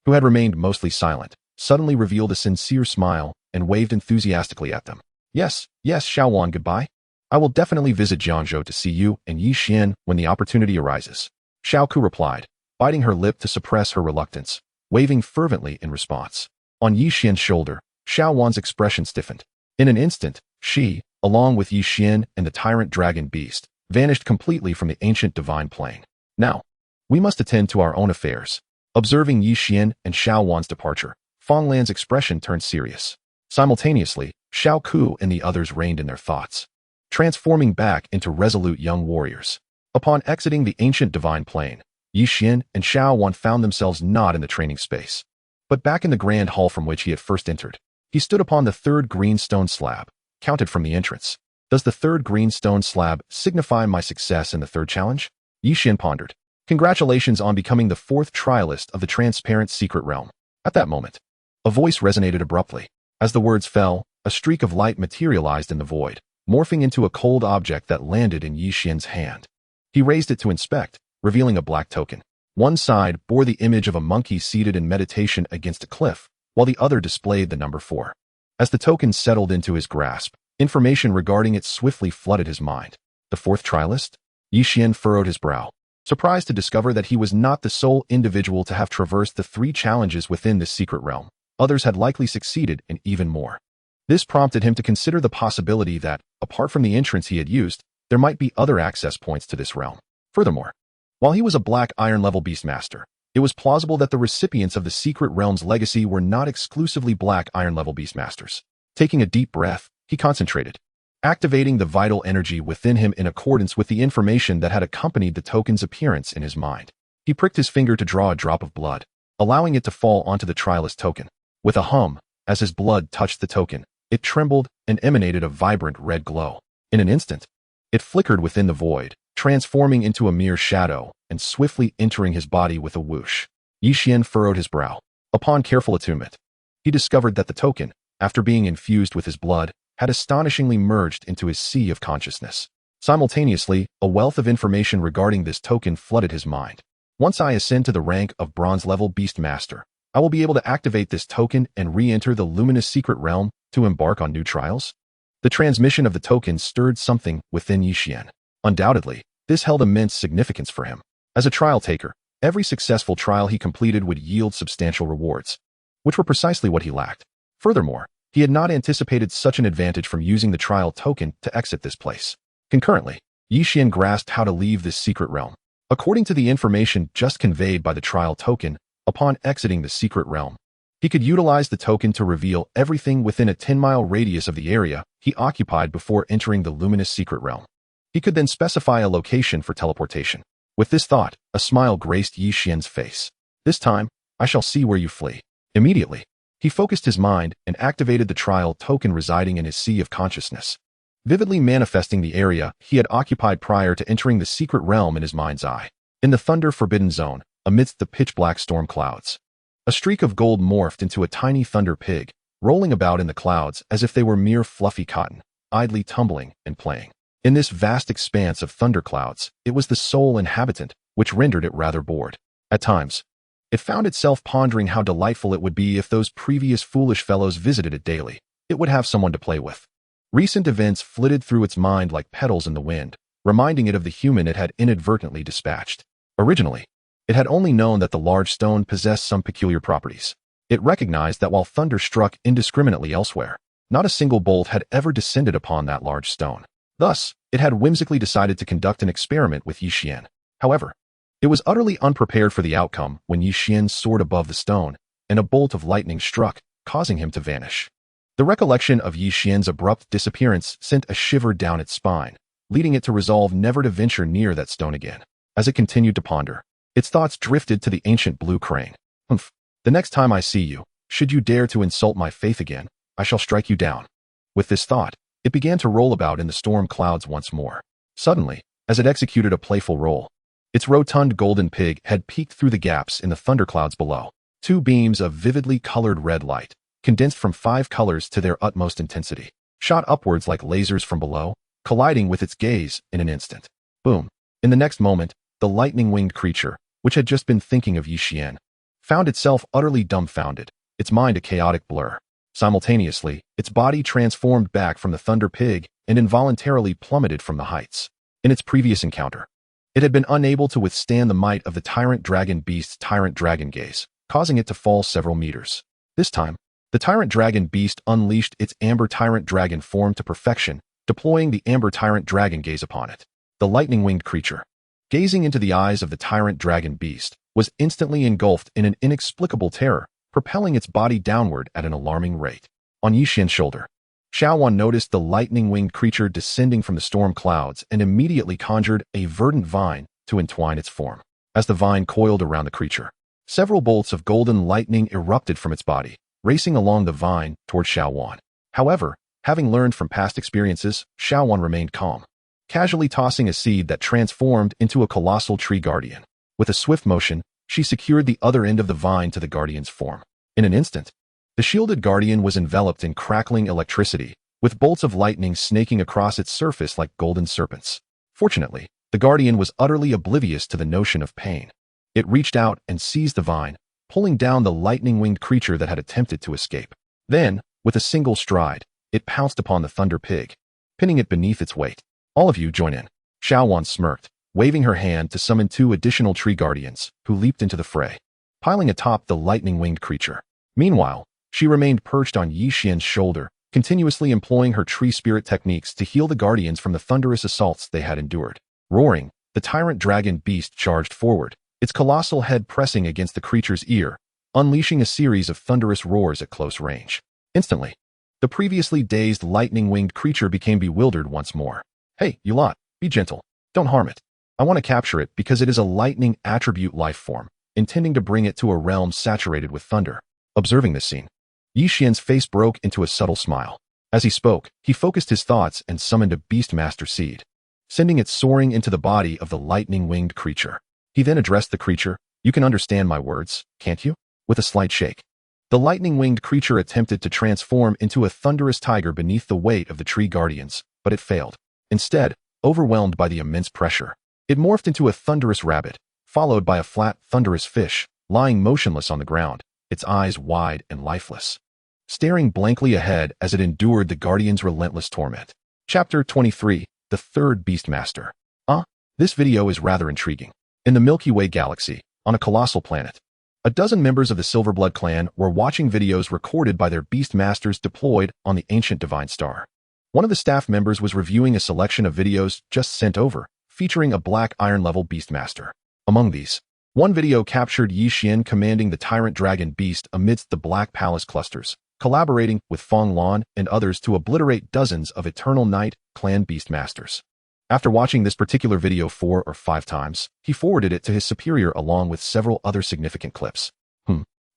who had remained mostly silent, suddenly revealed a sincere smile and waved enthusiastically at them. Yes, Xuan, goodbye. I will definitely visit Jiangzhou to see you and Yi Xian when the opportunity arises. Xiaoku replied, biting her lip to suppress her reluctance, waving fervently in response. On Yi Xian's shoulder, Xiaowan's expression stiffened. In an instant, she, along with Yi Xian and the tyrant dragon beast, vanished completely from the ancient divine plane. Now, we must attend to our own affairs. Observing Yi Xian and Xiaowan's departure, Fanglan's expression turned serious. Simultaneously, Xiaoku and the others reined in their thoughts, transforming back into resolute young warriors. Upon exiting the ancient divine plane, Yi Xian and Xiaowan found themselves not in the training space, but back in the grand hall from which he had first entered. He stood upon the third green stone slab, counted from the entrance. Does the third green stone slab signify my success in the third challenge? Yi Xian pondered. Congratulations on becoming the fourth trialist of the transparent secret realm. At that moment, a voice resonated abruptly. As the words fell, a streak of light materialized in the void, morphing into a cold object that landed in Yi Xian's hand. He raised it to inspect, revealing a black token. One side bore the image of a monkey seated in meditation against a cliff, while the other displayed the number 4. As the token settled into his grasp, information regarding it swiftly flooded his mind. The fourth trialist? Yi Xian furrowed his brow, surprised to discover that he was not the sole individual to have traversed the 3 challenges within this secret realm. Others had likely succeeded in even more. This prompted him to consider the possibility that, apart from the entrance he had used, there might be other access points to this realm. Furthermore, while he was a black iron-level beastmaster, it was plausible that the recipients of the secret realm's legacy were not exclusively black iron-level beastmasters. Taking a deep breath, he concentrated, activating the vital energy within him in accordance with the information that had accompanied the token's appearance in his mind. He pricked his finger to draw a drop of blood, allowing it to fall onto the trialist token. With a hum, as his blood touched the token, it trembled and emanated a vibrant red glow. In an instant, it flickered within the void, transforming into a mere shadow and swiftly entering his body with a whoosh. Yi Xian furrowed his brow. Upon careful attunement, he discovered that the token, after being infused with his blood, had astonishingly merged into his sea of consciousness. Simultaneously, a wealth of information regarding this token flooded his mind. Once I ascend to the rank of bronze-level beastmaster, I will be able to activate this token and re-enter the luminous secret realm to embark on new trials? The transmission of the token stirred something within Yi Xian. Undoubtedly, this held immense significance for him. As a trial taker, every successful trial he completed would yield substantial rewards, which were precisely what he lacked. Furthermore, he had not anticipated such an advantage from using the trial token to exit this place. Concurrently, Yi Xian grasped how to leave this secret realm. According to the information just conveyed by the trial token, upon exiting the secret realm, he could utilize the token to reveal everything within a 10-mile radius of the area he occupied before entering the luminous secret realm. He could then specify a location for teleportation. With this thought, a smile graced Yi Xian's face. This time, I shall see where you flee. Immediately, he focused his mind and activated the trial token residing in his sea of consciousness, vividly manifesting the area he had occupied prior to entering the secret realm in his mind's eye. In the thunder-forbidden zone, amidst the pitch-black storm clouds, a streak of gold morphed into a tiny thunder pig, rolling about in the clouds as if they were mere fluffy cotton, idly tumbling and playing. In this vast expanse of thunderclouds, it was the sole inhabitant, which rendered it rather bored. At times, it found itself pondering how delightful it would be if those previous foolish fellows visited it daily. It would have someone to play with. Recent events flitted through its mind like petals in the wind, reminding it of the human it had inadvertently dispatched. Originally, it had only known that the large stone possessed some peculiar properties. It recognized that while thunder struck indiscriminately elsewhere, not a single bolt had ever descended upon that large stone. Thus, it had whimsically decided to conduct an experiment with Yi Xian. However, it was utterly unprepared for the outcome when Yi Xian soared above the stone, and a bolt of lightning struck, causing him to vanish. The recollection of Yi Xian's abrupt disappearance sent a shiver down its spine, leading it to resolve never to venture near that stone again. As it continued to ponder, its thoughts drifted to the ancient blue crane. Humph. The next time I see you, should you dare to insult my faith again, I shall strike you down. With this thought, it began to roll about in the storm clouds once more. Suddenly, as it executed a playful roll, its rotund golden pig had peeked through the gaps in the thunderclouds below. 2 beams of vividly colored red light, condensed from 5 colors to their utmost intensity, shot upwards like lasers from below, colliding with its gaze in an instant. Boom. In the next moment, the lightning-winged creature, which had just been thinking of Yi Xian, found itself utterly dumbfounded, its mind a chaotic blur. Simultaneously, its body transformed back from the Thunder Pig and involuntarily plummeted from the heights. In its previous encounter, it had been unable to withstand the might of the Tyrant Dragon Beast's Tyrant Dragon Gaze, causing it to fall several meters. This time, the Tyrant Dragon Beast unleashed its Amber Tyrant Dragon form to perfection, deploying the Amber Tyrant Dragon Gaze upon it. The lightning-winged creature, gazing into the eyes of the Tyrant Dragon Beast, was instantly engulfed in an inexplicable terror, propelling its body downward at an alarming rate. On Yixian's shoulder, Xuan noticed the lightning-winged creature descending from the storm clouds and immediately conjured a verdant vine to entwine its form. As the vine coiled around the creature, several bolts of golden lightning erupted from its body, racing along the vine toward Xuan. However, having learned from past experiences, Xuan remained calm, casually tossing a seed that transformed into a colossal tree guardian. With a swift motion, she secured the other end of the vine to the guardian's form. In an instant, the shielded guardian was enveloped in crackling electricity, with bolts of lightning snaking across its surface like golden serpents. Fortunately, the guardian was utterly oblivious to the notion of pain. It reached out and seized the vine, pulling down the lightning-winged creature that had attempted to escape. Then, with a single stride, it pounced upon the Thunder Pig, pinning it beneath its weight. All of you join in. Xuan smirked, waving her hand to summon 2 additional tree guardians, who leaped into the fray, piling atop the lightning-winged creature. Meanwhile, she remained perched on Yixian's shoulder, continuously employing her tree spirit techniques to heal the guardians from the thunderous assaults they had endured. Roaring, the Tyrant Dragon Beast charged forward, its colossal head pressing against the creature's ear, unleashing a series of thunderous roars at close range. Instantly, the previously dazed lightning-winged creature became bewildered once more. Hey, you lot, be gentle. Don't harm it. I want to capture it because it is a lightning attribute life form, intending to bring it to a realm saturated with thunder. Observing this scene, Yixian's face broke into a subtle smile. As he spoke, he focused his thoughts and summoned a Beastmaster seed, sending it soaring into the body of the lightning-winged creature. He then addressed the creature. You can understand my words, can't you? With a slight shake, the lightning-winged creature attempted to transform into a thunderous tiger beneath the weight of the tree guardians, but it failed. Instead, overwhelmed by the immense pressure, it morphed into a thunderous rabbit, followed by a flat, thunderous fish, lying motionless on the ground, its eyes wide and lifeless, staring blankly ahead as it endured the guardian's relentless torment. Chapter 23, The Third Beastmaster. This video is rather intriguing. In the Milky Way galaxy, on a colossal planet, a dozen members of the Silverblood clan were watching videos recorded by their Beastmasters deployed on the ancient Divine Star. One of the staff members was reviewing a selection of videos just sent over, featuring a Black Iron-level Beastmaster. Among these, one video captured Yixian commanding the Tyrant Dragon Beast amidst the Black Palace clusters, collaborating with Feng Lan and others to obliterate dozens of Eternal Night clan Beastmasters. After watching this particular video 4 or 5 times, he forwarded it to his superior along with several other significant clips.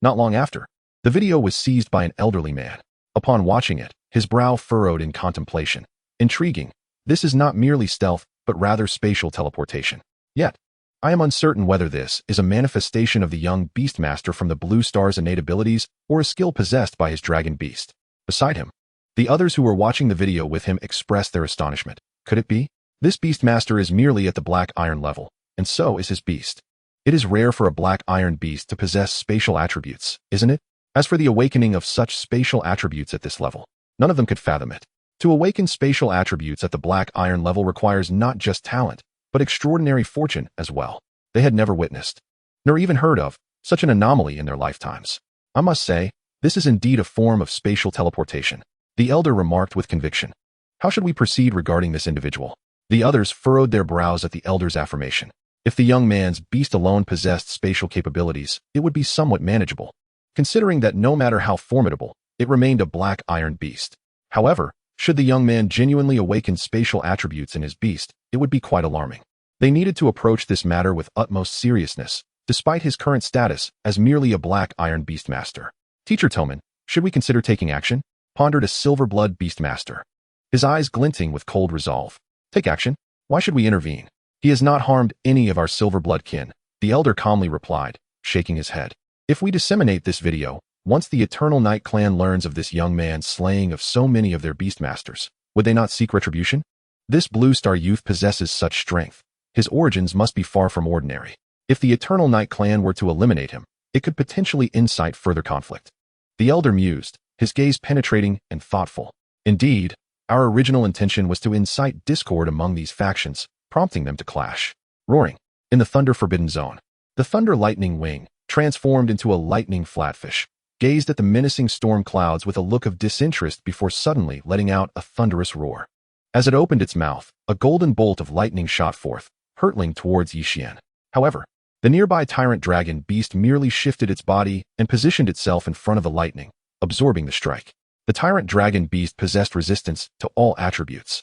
Not long after, the video was seized by an elderly man. Upon watching it, his brow furrowed in contemplation. Intriguing. This is not merely stealth, but rather spatial teleportation. Yet, I am uncertain whether this is a manifestation of the young Beastmaster from the Blue Star's innate abilities or a skill possessed by his dragon beast. Beside him, the others who were watching the video with him expressed their astonishment. Could it be? This Beastmaster is merely at the Black Iron level, and so is his beast. It is rare for a Black Iron beast to possess spatial attributes, isn't it? As for the awakening of such spatial attributes at this level, none of them could fathom it. To awaken spatial attributes at the Black Iron level requires not just talent, but extraordinary fortune as well. They had never witnessed, nor even heard of, such an anomaly in their lifetimes. I must say, this is indeed a form of spatial teleportation, the elder remarked with conviction. How should we proceed regarding this individual? The others furrowed their brows at the elder's affirmation. If the young man's beast alone possessed spatial capabilities, it would be somewhat manageable, considering that no matter how formidable, it remained a Black Iron beast. However, should the young man genuinely awaken spatial attributes in his beast, it would be quite alarming. They needed to approach this matter with utmost seriousness, despite his current status as merely a Black Iron Beastmaster. Teacher Toman, should we consider taking action? Pondered a Silverblood Beastmaster, his eyes glinting with cold resolve. Take action? Why should we intervene? He has not harmed any of our Silverblood kin, the elder calmly replied, shaking his head. If we disseminate this video, once the Eternal Night clan learns of this young man's slaying of so many of their Beastmasters, would they not seek retribution? This Blue Star youth possesses such strength. His origins must be far from ordinary. If the Eternal Night clan were to eliminate him, It could potentially incite further conflict. The elder mused, his gaze penetrating and thoughtful. Indeed, our original intention was to incite discord among these factions, prompting them to clash. Roaring. In the thunder-forbidden zone, the thunder lightning wing, transformed into a lightning flatfish, gazed at the menacing storm clouds with a look of disinterest before suddenly letting out a thunderous roar. As it opened its mouth, a golden bolt of lightning shot forth, hurtling towards Yixian. However, the nearby tyrant dragon beast merely shifted its body and positioned itself in front of the lightning, absorbing the strike. The tyrant dragon beast possessed resistance to all attributes.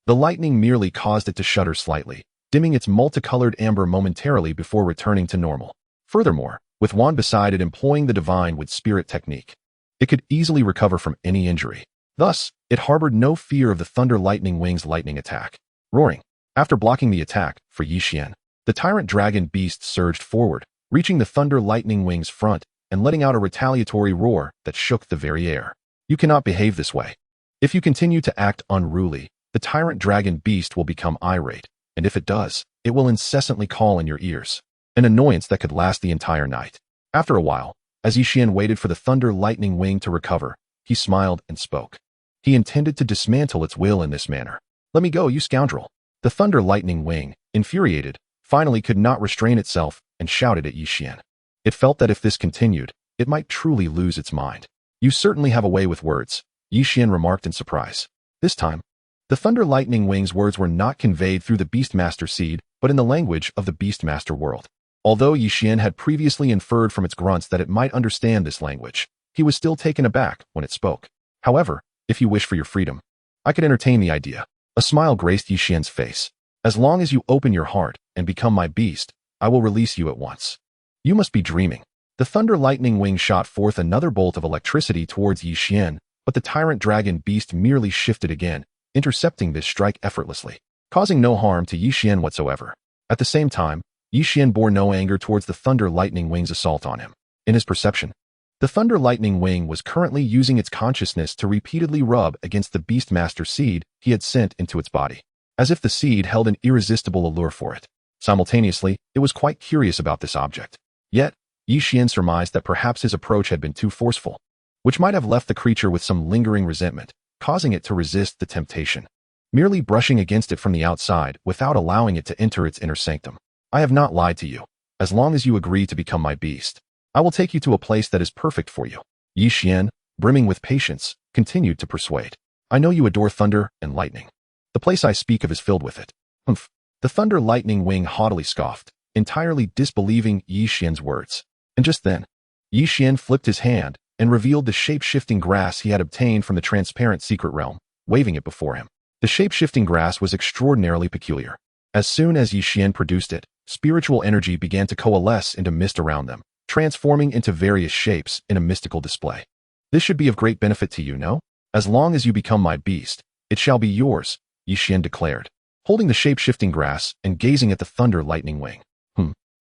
The lightning merely caused it to shudder slightly, dimming its multicolored amber momentarily before returning to normal. Furthermore, with Xuan beside it employing the divine with spirit technique, it could easily recover from any injury. Thus, it harbored no fear of the thunder lightning wing's lightning attack. Roaring. After blocking the attack for Yixian, the tyrant dragon beast surged forward, reaching the thunder lightning wing's front and letting out a retaliatory roar that shook the very air. You cannot behave this way. If you continue to act unruly, the tyrant dragon beast will become irate, and if it does, it will incessantly call in your ears, an annoyance that could last the entire night. After a while, as Yixian waited for the thunder lightning wing to recover, he smiled and spoke. He intended to dismantle its will in this manner. Let me go, you scoundrel. The thunder lightning wing, infuriated, finally could not restrain itself and shouted at Yixian. It felt that if this continued, it might truly lose its mind. You certainly have a way with words, Yixian remarked in surprise. This time, the thunder lightning wing's words were not conveyed through the Beastmaster seed, but in the language of the Beastmaster world. Although Yixian had previously inferred from its grunts that it might understand this language, he was still taken aback when it spoke. However, if you wish for your freedom, I could entertain the idea. A smile graced Yixian's face. As long as you open your heart and become my beast, I will release you at once. You must be dreaming. The thunder lightning wing shot forth another bolt of electricity towards Yixian, but the tyrant dragon beast merely shifted again, intercepting this strike effortlessly, causing no harm to Yixian whatsoever. At the same time, Yixian bore no anger towards the thunder lightning wing's assault on him. In his perception, the thunder lightning wing was currently using its consciousness to repeatedly rub against the Beastmaster seed he had sent into its body, as if the seed held an irresistible allure for it. Simultaneously, it was quite curious about this object. Yet, Yixian surmised that perhaps his approach had been too forceful, which might have left the creature with some lingering resentment, causing it to resist the temptation, merely brushing against it from the outside without allowing it to enter its inner sanctum. I have not lied to you. As long as you agree to become my beast, I will take you to a place that is perfect for you. Yixian, brimming with patience, continued to persuade. I know you adore thunder and lightning. The place I speak of is filled with it. Humph. The thunder lightning wing haughtily scoffed, entirely disbelieving Yixian's words. And just then, Yixian flipped his hand and revealed the shape-shifting grass he had obtained from the transparent secret realm, waving it before him. The shape-shifting grass was extraordinarily peculiar. As soon as Yixian produced it, spiritual energy began to coalesce into mist around them, transforming into various shapes in a mystical display. This should be of great benefit to you, no? As long as you become my beast, it shall be yours, Yixian declared, holding the shape-shifting grass and gazing at the thunder lightning wing.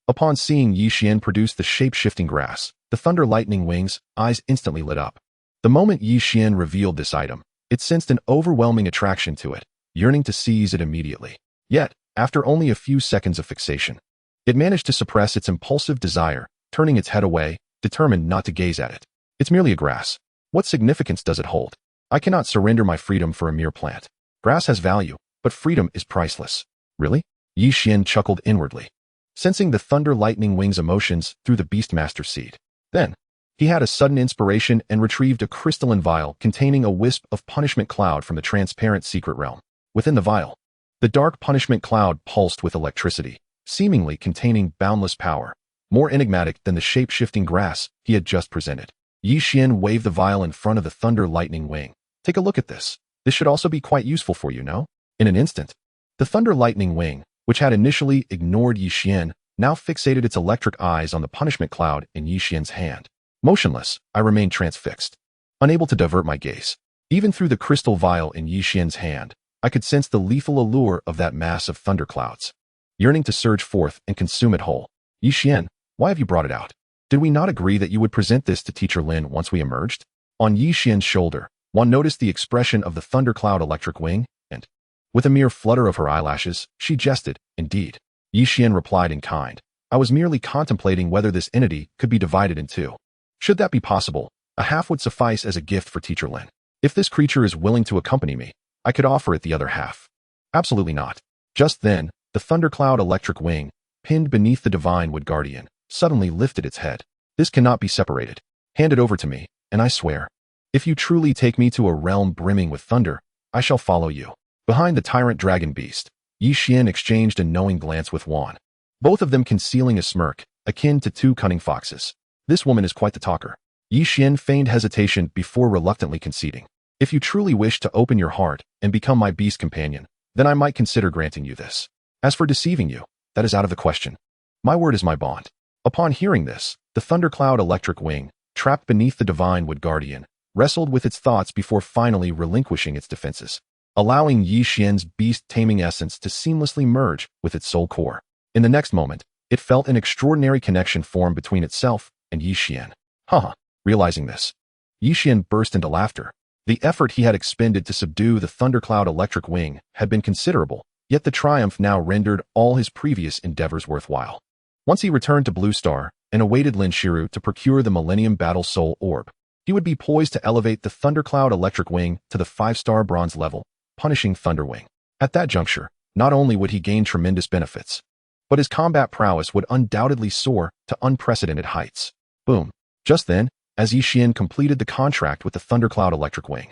Upon seeing Yixian produce the shape-shifting grass, the thunder lightning wing's eyes instantly lit up. The moment Yixian revealed this item, it sensed an overwhelming attraction to it, yearning to seize it immediately. Yet, after only a few seconds of fixation, it managed to suppress its impulsive desire, turning its head away, determined not to gaze at it. It's merely a grass. What significance does it hold? I cannot surrender my freedom for a mere plant. Grass has value, but freedom is priceless. Really? Yixian chuckled inwardly, sensing the thunder lightning wing's emotions through the Beastmaster seed. Then, he had a sudden inspiration and retrieved a crystalline vial containing a wisp of punishment cloud from the transparent secret realm. Within the vial, the dark punishment cloud pulsed with electricity, seemingly containing boundless power, more enigmatic than the shape-shifting grass he had just presented. Yixian waved the vial in front of the thunder lightning wing. Take a look at this. This should also be quite useful for you, no? In an instant, the thunder lightning wing, which had initially ignored Yixian, now fixated its electric eyes on the punishment cloud in Yixian's hand. Motionless, I remained transfixed, unable to divert my gaze. Even through the crystal vial in Yixian's hand, I could sense the lethal allure of that mass of thunderclouds, yearning to surge forth and consume it whole. Yixian, why have you brought it out? Did we not agree that you would present this to Teacher Lin once we emerged? On Yixian's shoulder, one noticed the expression of the thundercloud electric wing, and, with a mere flutter of her eyelashes, she jested, indeed. Yixian replied in kind, I was merely contemplating whether this entity could be divided in two. Should that be possible, a half would suffice as a gift for Teacher Lin. If this creature is willing to accompany me, I could offer it the other half. Absolutely not. Just then, the thundercloud electric wing, pinned beneath the divine wood guardian, suddenly lifted its head. This cannot be separated. Hand it over to me, and I swear, if you truly take me to a realm brimming with thunder, I shall follow you. Behind the tyrant dragon beast, Yi Xian exchanged a knowing glance with Xuan, both of them concealing a smirk, akin to two cunning foxes. This woman is quite the talker. Yi Xian feigned hesitation before reluctantly conceding. If you truly wish to open your heart and become my beast companion, then I might consider granting you this. As for deceiving you, that is out of the question. My word is my bond. Upon hearing this, the thundercloud electric wing, trapped beneath the divine wood guardian, wrestled with its thoughts before finally relinquishing its defenses, allowing Yi Xian's beast taming essence to seamlessly merge with its soul core. In the next moment, it felt an extraordinary connection form between itself and Yi Xian. Haha. Realizing this, Yi Xian burst into laughter. The effort he had expended to subdue the thundercloud electric wing had been considerable, yet the triumph now rendered all his previous endeavors worthwhile. Once he returned to Blue Star and awaited Lin Shiru to procure the Millennium Battle Soul Orb, he would be poised to elevate the thundercloud electric wing to the 5-star bronze level, punishing Thunderwing. At that juncture, not only would he gain tremendous benefits, but his combat prowess would undoubtedly soar to unprecedented heights. Boom. Just then, as Yi Xian completed the contract with the thundercloud electric wing,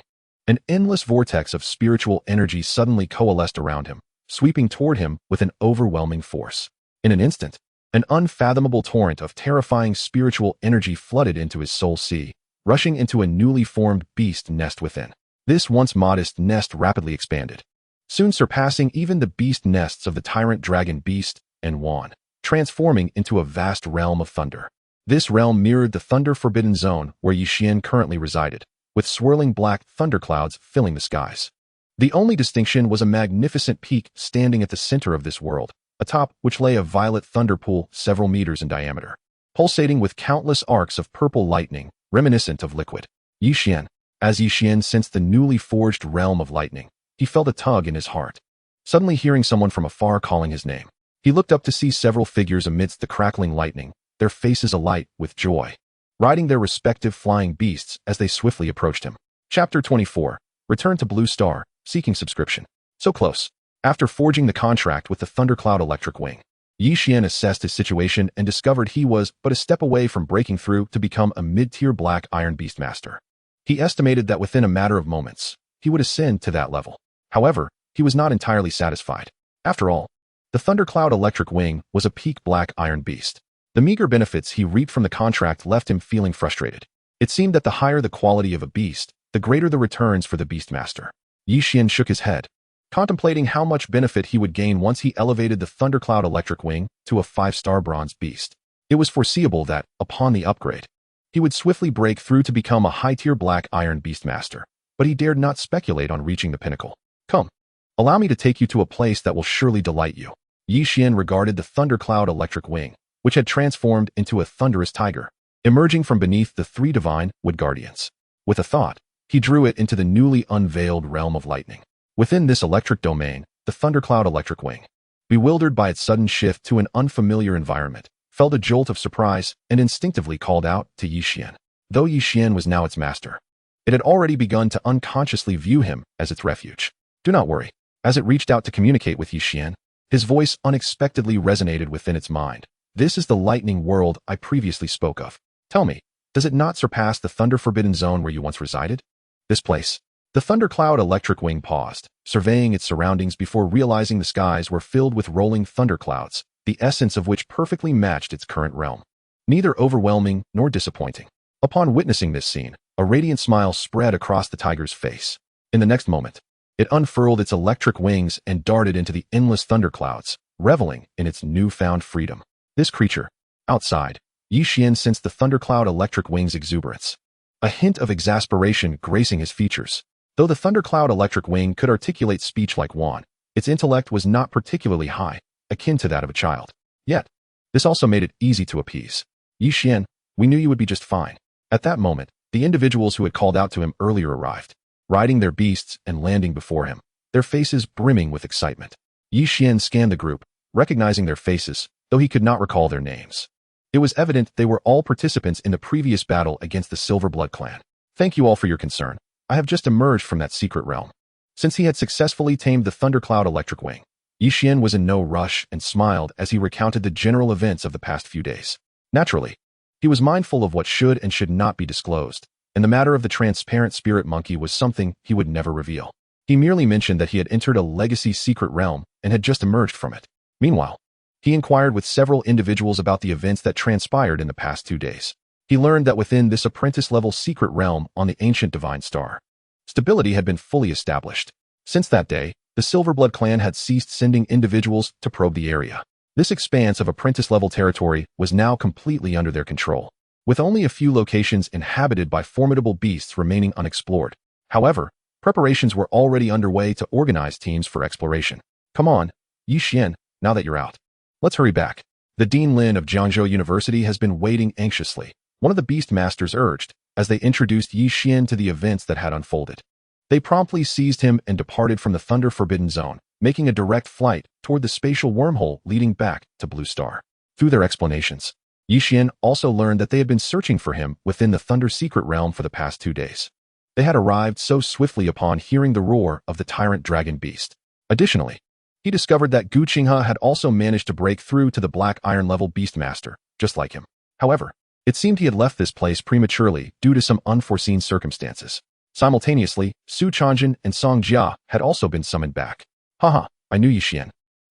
an endless vortex of spiritual energy suddenly coalesced around him, sweeping toward him with an overwhelming force. In an instant, an unfathomable torrent of terrifying spiritual energy flooded into his soul sea, rushing into a newly formed beast nest within. This once modest nest rapidly expanded, soon surpassing even the beast nests of the tyrant dragon beast and Xuan, transforming into a vast realm of thunder. This realm mirrored the thunder-forbidden zone where Yi Xian currently resided, with swirling black thunderclouds filling the skies. The only distinction was a magnificent peak standing at the center of this world, atop which lay a violet thunder pool several meters in diameter, pulsating with countless arcs of purple lightning, reminiscent of liquid. Yi Xian. As Yi Xian sensed the newly forged realm of lightning, he felt a tug in his heart. Suddenly hearing someone from afar calling his name, he looked up to see several figures amidst the crackling lightning, their faces alight with joy, riding their respective flying beasts as they swiftly approached him. Chapter 24. Return to Blue Star, seeking subscription. So close. After forging the contract with the thundercloud electric wing, Yi Xian assessed his situation and discovered he was but a step away from breaking through to become a mid-tier black iron beastmaster. He estimated that within a matter of moments, he would ascend to that level. However, he was not entirely satisfied. After all, the thundercloud electric wing was a peak black iron beast. The meager benefits he reaped from the contract left him feeling frustrated. It seemed that the higher the quality of a beast, the greater the returns for the beastmaster. Yi Xian shook his head, contemplating how much benefit he would gain once he elevated the thundercloud electric wing to a 5-star bronze beast. It was foreseeable that, upon the upgrade, he would swiftly break through to become a high-tier black iron beastmaster, but he dared not speculate on reaching the pinnacle. Come, allow me to take you to a place that will surely delight you. Yi Xian regarded the thundercloud electric wing, which had transformed into a thunderous tiger, emerging from beneath the 3 divine wood guardians. With a thought, he drew it into the newly unveiled realm of lightning. Within this electric domain, the thundercloud electric wing, bewildered by its sudden shift to an unfamiliar environment, felt a jolt of surprise and instinctively called out to Yi Xian. Though Yi Xian was now its master, it had already begun to unconsciously view him as its refuge. Do not worry. As it reached out to communicate with Yi Xian, his voice unexpectedly resonated within its mind. This is the lightning world I previously spoke of. Tell me, does it not surpass the thunder-forbidden zone where you once resided? This place. The thundercloud electric wing paused, surveying its surroundings before realizing the skies were filled with rolling thunderclouds, the essence of which perfectly matched its current realm. Neither overwhelming nor disappointing. Upon witnessing this scene, a radiant smile spread across the tiger's face. In the next moment, it unfurled its electric wings and darted into the endless thunderclouds, reveling in its newfound freedom. This creature, outside, Yi Xian sensed the thundercloud electric wing's exuberance, a hint of exasperation gracing his features. Though the thundercloud electric wing could articulate speech like Xuan, its intellect was not particularly high, akin to that of a child. Yet, this also made it easy to appease. Yi Xian, we knew you would be just fine. At that moment, the individuals who had called out to him earlier arrived, riding their beasts and landing before him, their faces brimming with excitement. Yi Xian scanned the group, recognizing their faces, though he could not recall their names. It was evident they were all participants in the previous battle against the Silverblood clan. Thank you all for your concern. I have just emerged from that secret realm. Since he had successfully tamed the Thundercloud Electric Wing, Yixian was in no rush and smiled as he recounted the general events of the past few days. Naturally, he was mindful of what should and should not be disclosed, and the matter of the transparent spirit monkey was something he would never reveal. He merely mentioned that he had entered a legacy secret realm and had just emerged from it. Meanwhile, he inquired with several individuals about the events that transpired in the past 2 days. He learned that within this apprentice-level secret realm on the ancient Divine Star, stability had been fully established. Since that day, the Silverblood clan had ceased sending individuals to probe the area. This expanse of apprentice-level territory was now completely under their control, with only a few locations inhabited by formidable beasts remaining unexplored. However, preparations were already underway to organize teams for exploration. Come on, Yixian, now that you're out, let's hurry back. The Dean Lin of Jiangzhou University has been waiting anxiously, one of the Beast Masters urged, as they introduced Yixian to the events that had unfolded. They promptly seized him and departed from the Thunder Forbidden Zone, making a direct flight toward the spatial wormhole leading back to Blue Star. Through their explanations, Yixian also learned that they had been searching for him within the Thunder Secret Realm for the past 2 days. They had arrived so swiftly upon hearing the roar of the tyrant dragon beast. Additionally, he discovered that Gu Qinghe had also managed to break through to the Black Iron level Beastmaster, just like him. However, it seemed he had left this place prematurely due to some unforeseen circumstances. Simultaneously, Su Changjin and Song Jia had also been summoned back. Haha, I knew Yixian.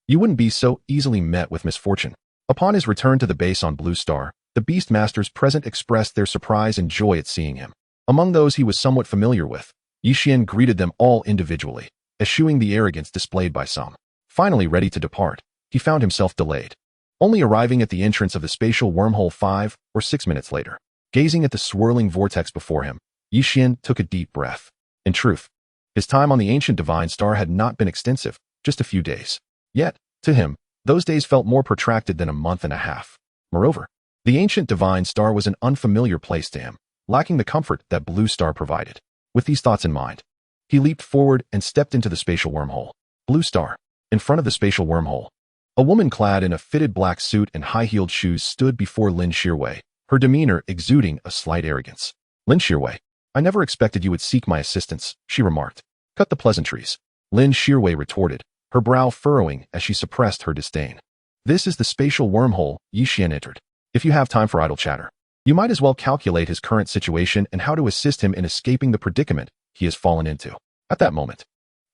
You wouldn't be so easily met with misfortune. Upon his return to the base on Blue Star, the Beastmasters present expressed their surprise and joy at seeing him. Among those he was somewhat familiar with, Yixian greeted them all individually, eschewing the arrogance displayed by some. Finally ready to depart, he found himself delayed, only arriving at the entrance of the spatial wormhole 5 or 6 minutes later. Gazing at the swirling vortex before him, Yixian took a deep breath. In truth, his time on the ancient Divine Star had not been extensive, just a few days. Yet, to him, those days felt more protracted than a month and a half. Moreover, the ancient Divine Star was an unfamiliar place to him, lacking the comfort that Blue Star provided. With these thoughts in mind, he leaped forward and stepped into the spatial wormhole. Blue Star. In front of the spatial wormhole, a woman clad in a fitted black suit and high-heeled shoes stood before Lin Shirwei, her demeanor exuding a slight arrogance. Lin Shirwei, I never expected you would seek my assistance, she remarked. Cut the pleasantries, Lin Shirwei retorted, her brow furrowing as she suppressed her disdain. This is the spatial wormhole, Yixian entered. If you have time for idle chatter, you might as well calculate his current situation and how to assist him in escaping the predicament he has fallen into. At that moment,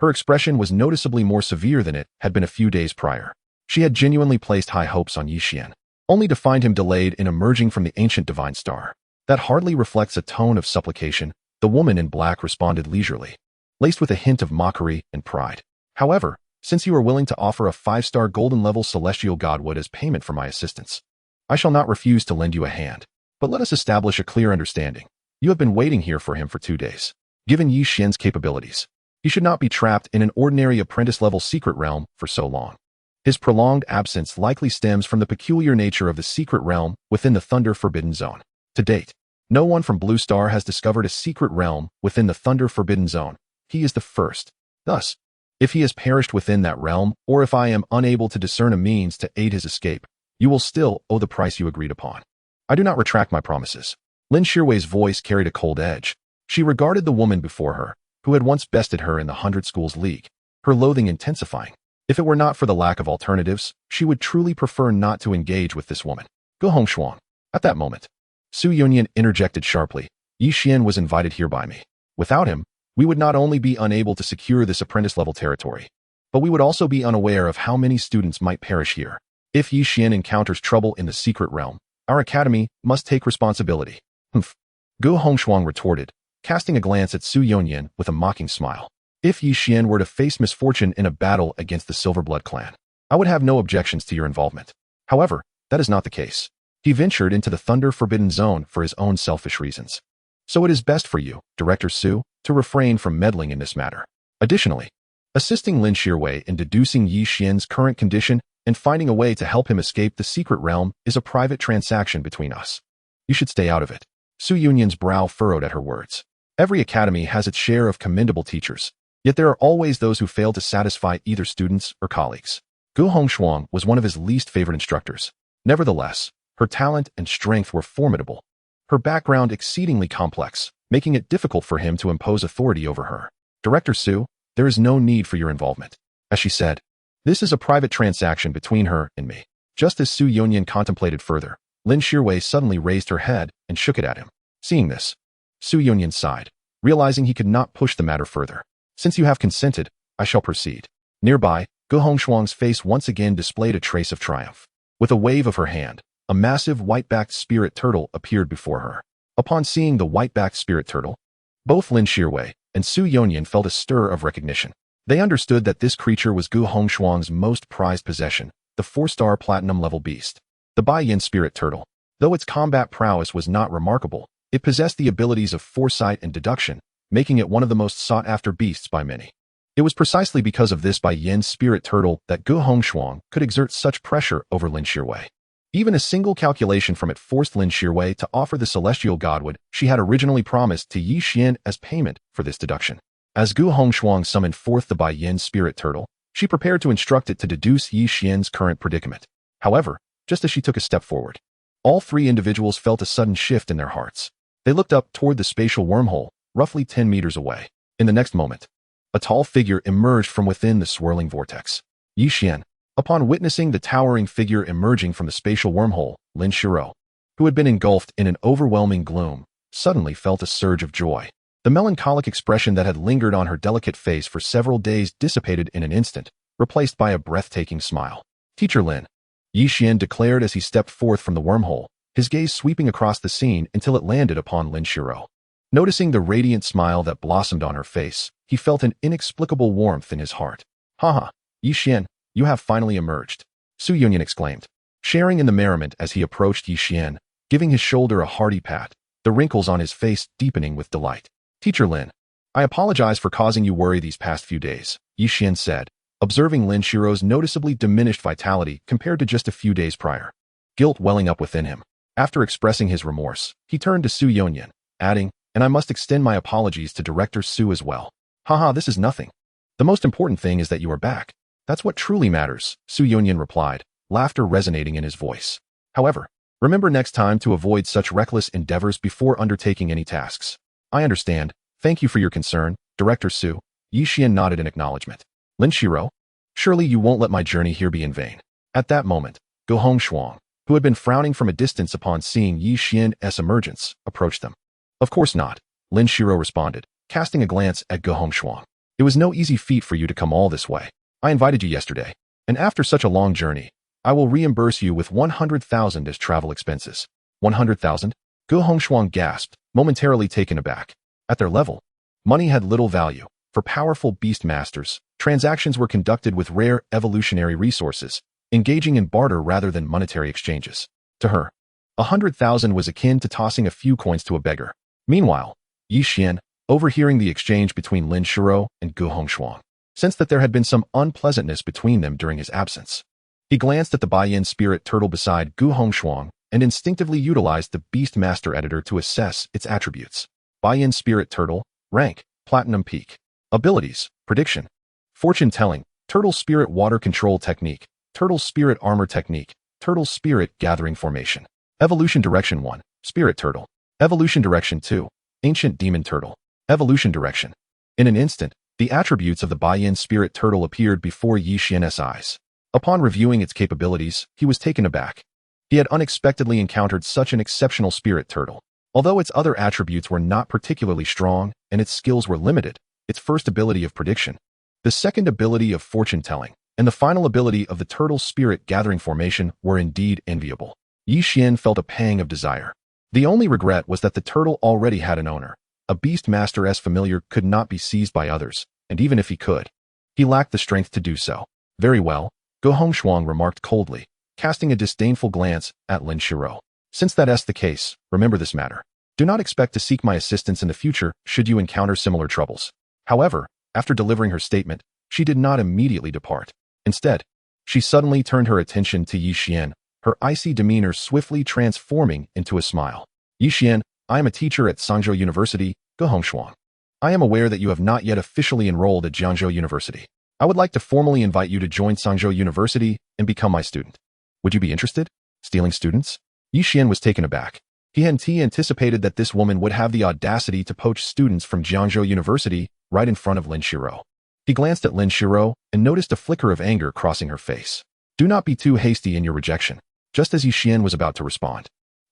her expression was noticeably more severe than it had been a few days prior. She had genuinely placed high hopes on Yixian, only to find him delayed in emerging from the ancient Divine Star. That hardly reflects a tone of supplication, the woman in black responded leisurely, laced with a hint of mockery and pride. However, since you are willing to offer a 5-star golden-level celestial godwood as payment for my assistance, I shall not refuse to lend you a hand. But let us establish a clear understanding. You have been waiting here for him for 2 days. Given Yixian's capabilities, he should not be trapped in an ordinary apprentice-level secret realm for so long. His prolonged absence likely stems from the peculiar nature of the secret realm within the Thunder Forbidden Zone. To date, no one from Blue Star has discovered a secret realm within the Thunder Forbidden Zone. He is the first. Thus, if he has perished within that realm, or if I am unable to discern a means to aid his escape, you will still owe the price you agreed upon. I do not retract my promises. Lin Shirwei's voice carried a cold edge. She regarded the woman before her, who had once bested her in the 100 Schools League, her loathing intensifying. If it were not for the lack of alternatives, she would truly prefer not to engage with this woman. Go home, Xuan. At that moment, Su Yunyan interjected sharply. Yixian was invited here by me. Without him, we would not only be unable to secure this apprentice-level territory, but we would also be unaware of how many students might perish here. If Yixian encounters trouble in the secret realm, our academy must take responsibility. Humph. Gu Hongshuang retorted, casting a glance at Su Yunyan with a mocking smile. If Yixian were to face misfortune in a battle against the Silverblood clan, I would have no objections to your involvement. However, that is not the case. He ventured into the Thunder Forbidden Zone for his own selfish reasons. So it is best for you, Director Su, to refrain from meddling in this matter. Additionally, assisting Lin Shirwei in deducing Yixian's current condition and finding a way to help him escape the secret realm is a private transaction between us. You should stay out of it. Su Yunyan's brow furrowed at her words. Every academy has its share of commendable teachers, yet there are always those who fail to satisfy either students or colleagues. Gu Hongshuang was one of his least favorite instructors. Nevertheless, her talent and strength were formidable. Her background exceedingly complex, making it difficult for him to impose authority over her. Director Su, there is no need for your involvement. As she said, this is a private transaction between her and me. Just as Su Yonyan contemplated further, Lin Shirwei suddenly raised her head and shook it at him. Seeing this, Su Yonyan sighed, realizing he could not push the matter further. Since you have consented, I shall proceed. Nearby, Gu Hongshuang's face once again displayed a trace of triumph. With a wave of her hand, a massive white-backed spirit turtle appeared before her. Upon seeing the white-backed spirit turtle, both Lin Shirwei and Su Yonyan felt a stir of recognition. They understood that this creature was Gu Hongshuang's most prized possession, the 4-star platinum-level beast. The Bai Yin spirit turtle. Though its combat prowess was not remarkable, it possessed the abilities of foresight and deduction, making it one of the most sought-after beasts by many. It was precisely because of this Bai Yin spirit turtle that Gu Hongshuang could exert such pressure over Lin Shirwei. Even a single calculation from it forced Lin Shirwei to offer the celestial godwood she had originally promised to Yi Xian as payment for this deduction. As Gu Hongshuang summoned forth the Bai Yin spirit turtle, she prepared to instruct it to deduce Yi Xian's current predicament. However, just as she took a step forward, all three individuals felt a sudden shift in their hearts. They looked up toward the spatial wormhole, roughly 10 meters away. In the next moment, a tall figure emerged from within the swirling vortex. Yi Xian. Upon witnessing the towering figure emerging from the spatial wormhole, Lin Shirou, who had been engulfed in an overwhelming gloom, suddenly felt a surge of joy. The melancholic expression that had lingered on her delicate face for several days dissipated in an instant, replaced by a breathtaking smile. Teacher Lin, Yi Xian declared as he stepped forth from the wormhole, his gaze sweeping across the scene until it landed upon Lin Shirou. Noticing the radiant smile that blossomed on her face, he felt an inexplicable warmth in his heart. Haha, Yi Xian, you have finally emerged, Su Yunyan exclaimed, sharing in the merriment as he approached Yi Xian, giving his shoulder a hearty pat, the wrinkles on his face deepening with delight. Teacher Lin, I apologize for causing you worry these past few days, Yi Xian said, observing Lin Shirou's noticeably diminished vitality compared to just a few days prior. Guilt welling up within him. After expressing his remorse, he turned to Su Yonyan, adding, and I must extend my apologies to Director Su as well. Haha, this is nothing. The most important thing is that you are back. That's what truly matters, Su Yonyan replied, laughter resonating in his voice. However, remember next time to avoid such reckless endeavors before undertaking any tasks. I understand. Thank you for your concern, Director Su. Yi Xian nodded in acknowledgement. Lin Shirou, surely you won't let my journey here be in vain. At that moment, Gu Hongshuang, who had been frowning from a distance upon seeing Yi Xian's emergence, approached them. Of course not, Lin Shirou responded, casting a glance at Gu Hongshuang. It was no easy feat for you to come all this way. I invited you yesterday, and after such a long journey, I will reimburse you with 100,000 as travel expenses. 100,000? Gu Hongshuang gasped, momentarily taken aback. At their level, money had little value. For powerful beast masters, transactions were conducted with rare evolutionary resources, engaging in barter rather than monetary exchanges. To her, 100,000 was akin to tossing a few coins to a beggar. Meanwhile, Yi Xian, overhearing the exchange between Lin Shirou and Gu Hongshuang, sensed that there had been some unpleasantness between them during his absence. He glanced at the Bai Yin spirit turtle beside Gu Hongshuang and instinctively utilized the Beast Master Editor to assess its attributes. Bai Yin spirit turtle, rank, Platinum Peak. Abilities, prediction, fortune telling, turtle spirit water control technique, turtle spirit armor technique, turtle spirit gathering formation. Evolution direction 1, spirit turtle. Evolution direction 2, ancient demon turtle. Evolution direction. In an instant, the attributes of the Bai Yin spirit turtle appeared before Yi Xian's eyes. Upon reviewing its capabilities, he was taken aback. He had unexpectedly encountered such an exceptional spirit turtle. Although its other attributes were not particularly strong and its skills were limited, its first ability of prediction, the second ability of fortune telling, and the final ability of the turtle spirit gathering formation were indeed enviable. Yi Xian felt a pang of desire. The only regret was that the turtle already had an owner. A beast master's familiar could not be seized by others, and even if he could, he lacked the strength to do so. Very well, Gu Hongshuang remarked coldly, casting a disdainful glance at Lin Shirou. Since that's the case, remember this matter. Do not expect to seek my assistance in the future should you encounter similar troubles. However, after delivering her statement, she did not immediately depart. Instead, she suddenly turned her attention to Yi Xian, her icy demeanor swiftly transforming into a smile. Yi Xian, I am a teacher at Sangzhou University, Gu Hongshuang. I am aware that you have not yet officially enrolled at Jiangzhou University. I would like to formally invite you to join Sangzhou University and become my student. Would you be interested? Stealing students? Yixian was taken aback. He hadn't anticipated that this woman would have the audacity to poach students from Jiangzhou University right in front of Lin Shiro. He glanced at Lin Shiro and noticed a flicker of anger crossing her face. Do not be too hasty in your rejection. Just as Yixian was about to respond,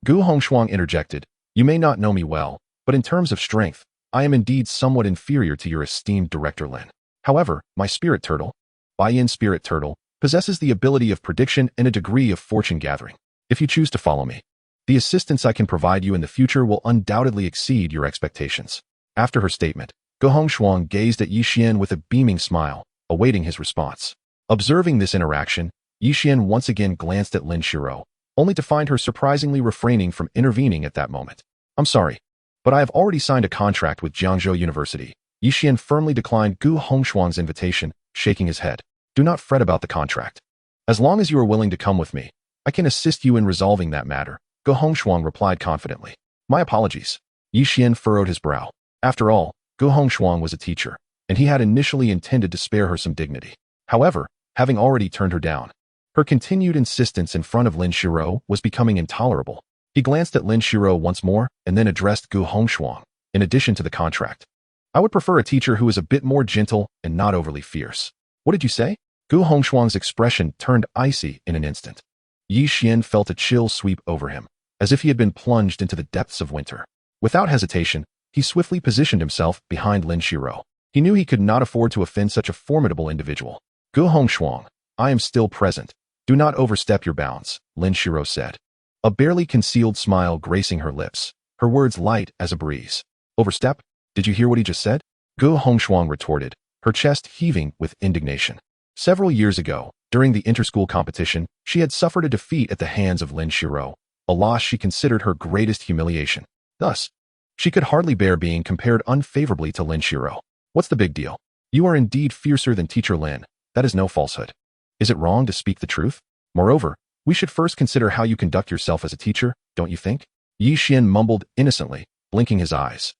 Gu Hongshuang interjected, You may not know me well, but in terms of strength, I am indeed somewhat inferior to your esteemed Director Lin. However, my spirit turtle, Baiyin spirit turtle, possesses the ability of prediction and a degree of fortune gathering. If you choose to follow me, the assistance I can provide you in the future will undoubtedly exceed your expectations. After her statement, Gu Hongshuang gazed at Yixian with a beaming smile, awaiting his response. Observing this interaction, Yixian once again glanced at Lin Shiro, only to find her surprisingly refraining from intervening at that moment. I'm sorry, but I have already signed a contract with Jiangzhou University. Yixian firmly declined Gu Hongshuang's invitation, shaking his head. Do not fret about the contract. As long as you are willing to come with me, I can assist you in resolving that matter, Gu Hongshuang replied confidently. My apologies. Yixian furrowed his brow. After all, Gu Hongshuang was a teacher, and he had initially intended to spare her some dignity. However, having already turned her down, her continued insistence in front of Lin Shiro was becoming intolerable. He glanced at Lin Shiro once more and then addressed Gu Hongshuang. In addition to the contract, I would prefer a teacher who is a bit more gentle and not overly fierce. What did you say? Gu Hongshuang's expression turned icy in an instant. Yixian felt a chill sweep over him, as if he had been plunged into the depths of winter. Without hesitation, he swiftly positioned himself behind Lin Shiro. He knew he could not afford to offend such a formidable individual. Gu Hongshuang, I am still present. Do not overstep your bounds, Lin Shiro said. A barely concealed smile gracing her lips, her words light as a breeze. Overstep? Did you hear what he just said? Gu Hongshuang retorted, her chest heaving with indignation. Several years ago, during the inter-school competition, she had suffered a defeat at the hands of Lin Shiro, a loss she considered her greatest humiliation. Thus, she could hardly bear being compared unfavorably to Lin Shiro. What's the big deal? You are indeed fiercer than Teacher Lin. That is no falsehood. Is it wrong to speak the truth? Moreover, we should first consider how you conduct yourself as a teacher, don't you think? Yixian mumbled innocently, blinking his eyes.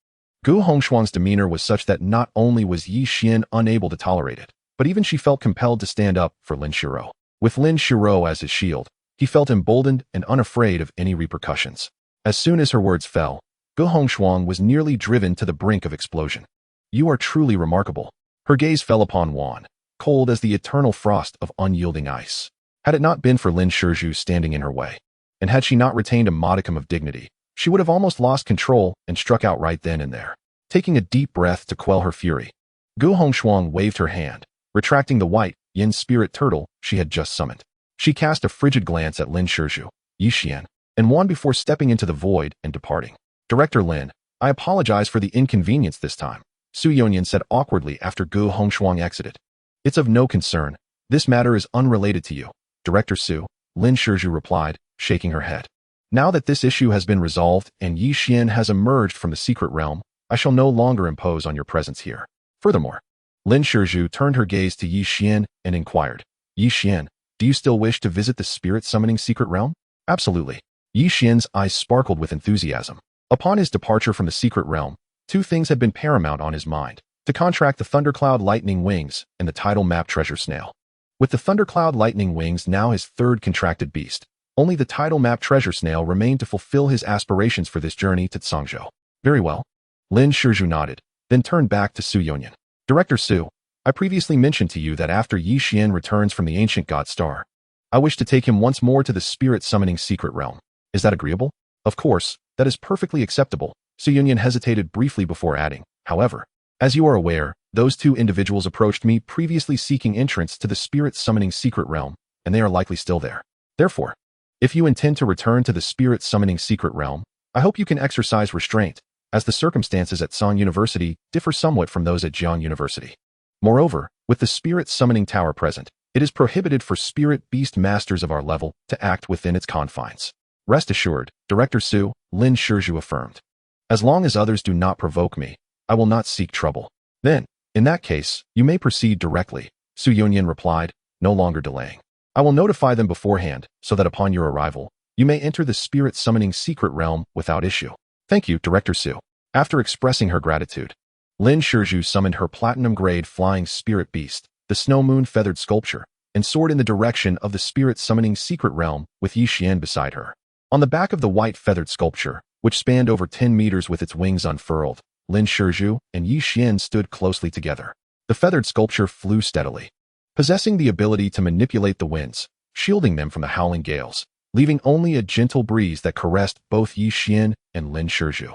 Gu Hongshuang's demeanor was such that not only was Yixian unable to tolerate it, but even she felt compelled to stand up for Lin Shiro. With Lin Shiro as his shield, he felt emboldened and unafraid of any repercussions. As soon as her words fell, Gu Hongshuang was nearly driven to the brink of explosion. You are truly remarkable. Her gaze fell upon Xuan, cold as the eternal frost of unyielding ice. Had it not been for Lin Shizhu standing in her way, and had she not retained a modicum of dignity, she would have almost lost control and struck out right then and there. Taking a deep breath to quell her fury, Gu Hongshuang waved her hand, retracting the white, yin spirit turtle she had just summoned. She cast a frigid glance at Lin Shizhu, Yixian, and Xuan before stepping into the void and departing. Director Lin, I apologize for the inconvenience this time, Su Yonyan said awkwardly after Gu Hongshuang exited. It's of no concern. This matter is unrelated to you, Director Su, Lin Shizhu replied, shaking her head. Now that this issue has been resolved and Yixian has emerged from the secret realm, I shall no longer impose on your presence here. Furthermore, Lin Shizhu turned her gaze to Yixian and inquired, Yixian, do you still wish to visit the spirit summoning secret realm? Absolutely. Yixian's eyes sparkled with enthusiasm. Upon his departure from the secret realm, two things had been paramount on his mind: to contract the Thundercloud Lightning Wings and the Tidal Map Treasure Snail. With the Thundercloud Lightning Wings now his third contracted beast, only the Tidal Map Treasure Snail remained to fulfill his aspirations for this journey to Tsangzhou. Very well. Lin Shizhu nodded, then turned back to Su Yonyan. Director Su, I previously mentioned to you that after Yixian returns from the ancient god star, I wish to take him once more to the spirit summoning secret realm. Is that agreeable? Of course, that is perfectly acceptable. Su Yonyan hesitated briefly before adding, however, as you are aware, those two individuals approached me previously seeking entrance to the spirit summoning secret realm, and they are likely still there. Therefore, if you intend to return to the spirit summoning secret realm, I hope you can exercise restraint, as the circumstances at Song University differ somewhat from those at Jiang University. Moreover, with the spirit summoning tower present, it is prohibited for spirit beast masters of our level to act within its confines. Rest assured, Director Su, Lin Shizhu affirmed. As long as others do not provoke me, I will not seek trouble. Then, in that case, you may proceed directly, Su Yonyan replied, no longer delaying. I will notify them beforehand, so that upon your arrival, you may enter the spirit summoning secret realm without issue. Thank you, Director Su. After expressing her gratitude, Lin Shizhu summoned her platinum-grade flying spirit beast, the snow moon feathered sculpture, and soared in the direction of the spirit summoning secret realm with Yixian beside her. On the back of the white feathered sculpture, which spanned over 10 meters with its wings unfurled, Lin Shizhu and Yixian stood closely together. The feathered sculpture flew steadily, possessing the ability to manipulate the winds, shielding them from the howling gales, leaving only a gentle breeze that caressed both Yixian and Lin Shizhu.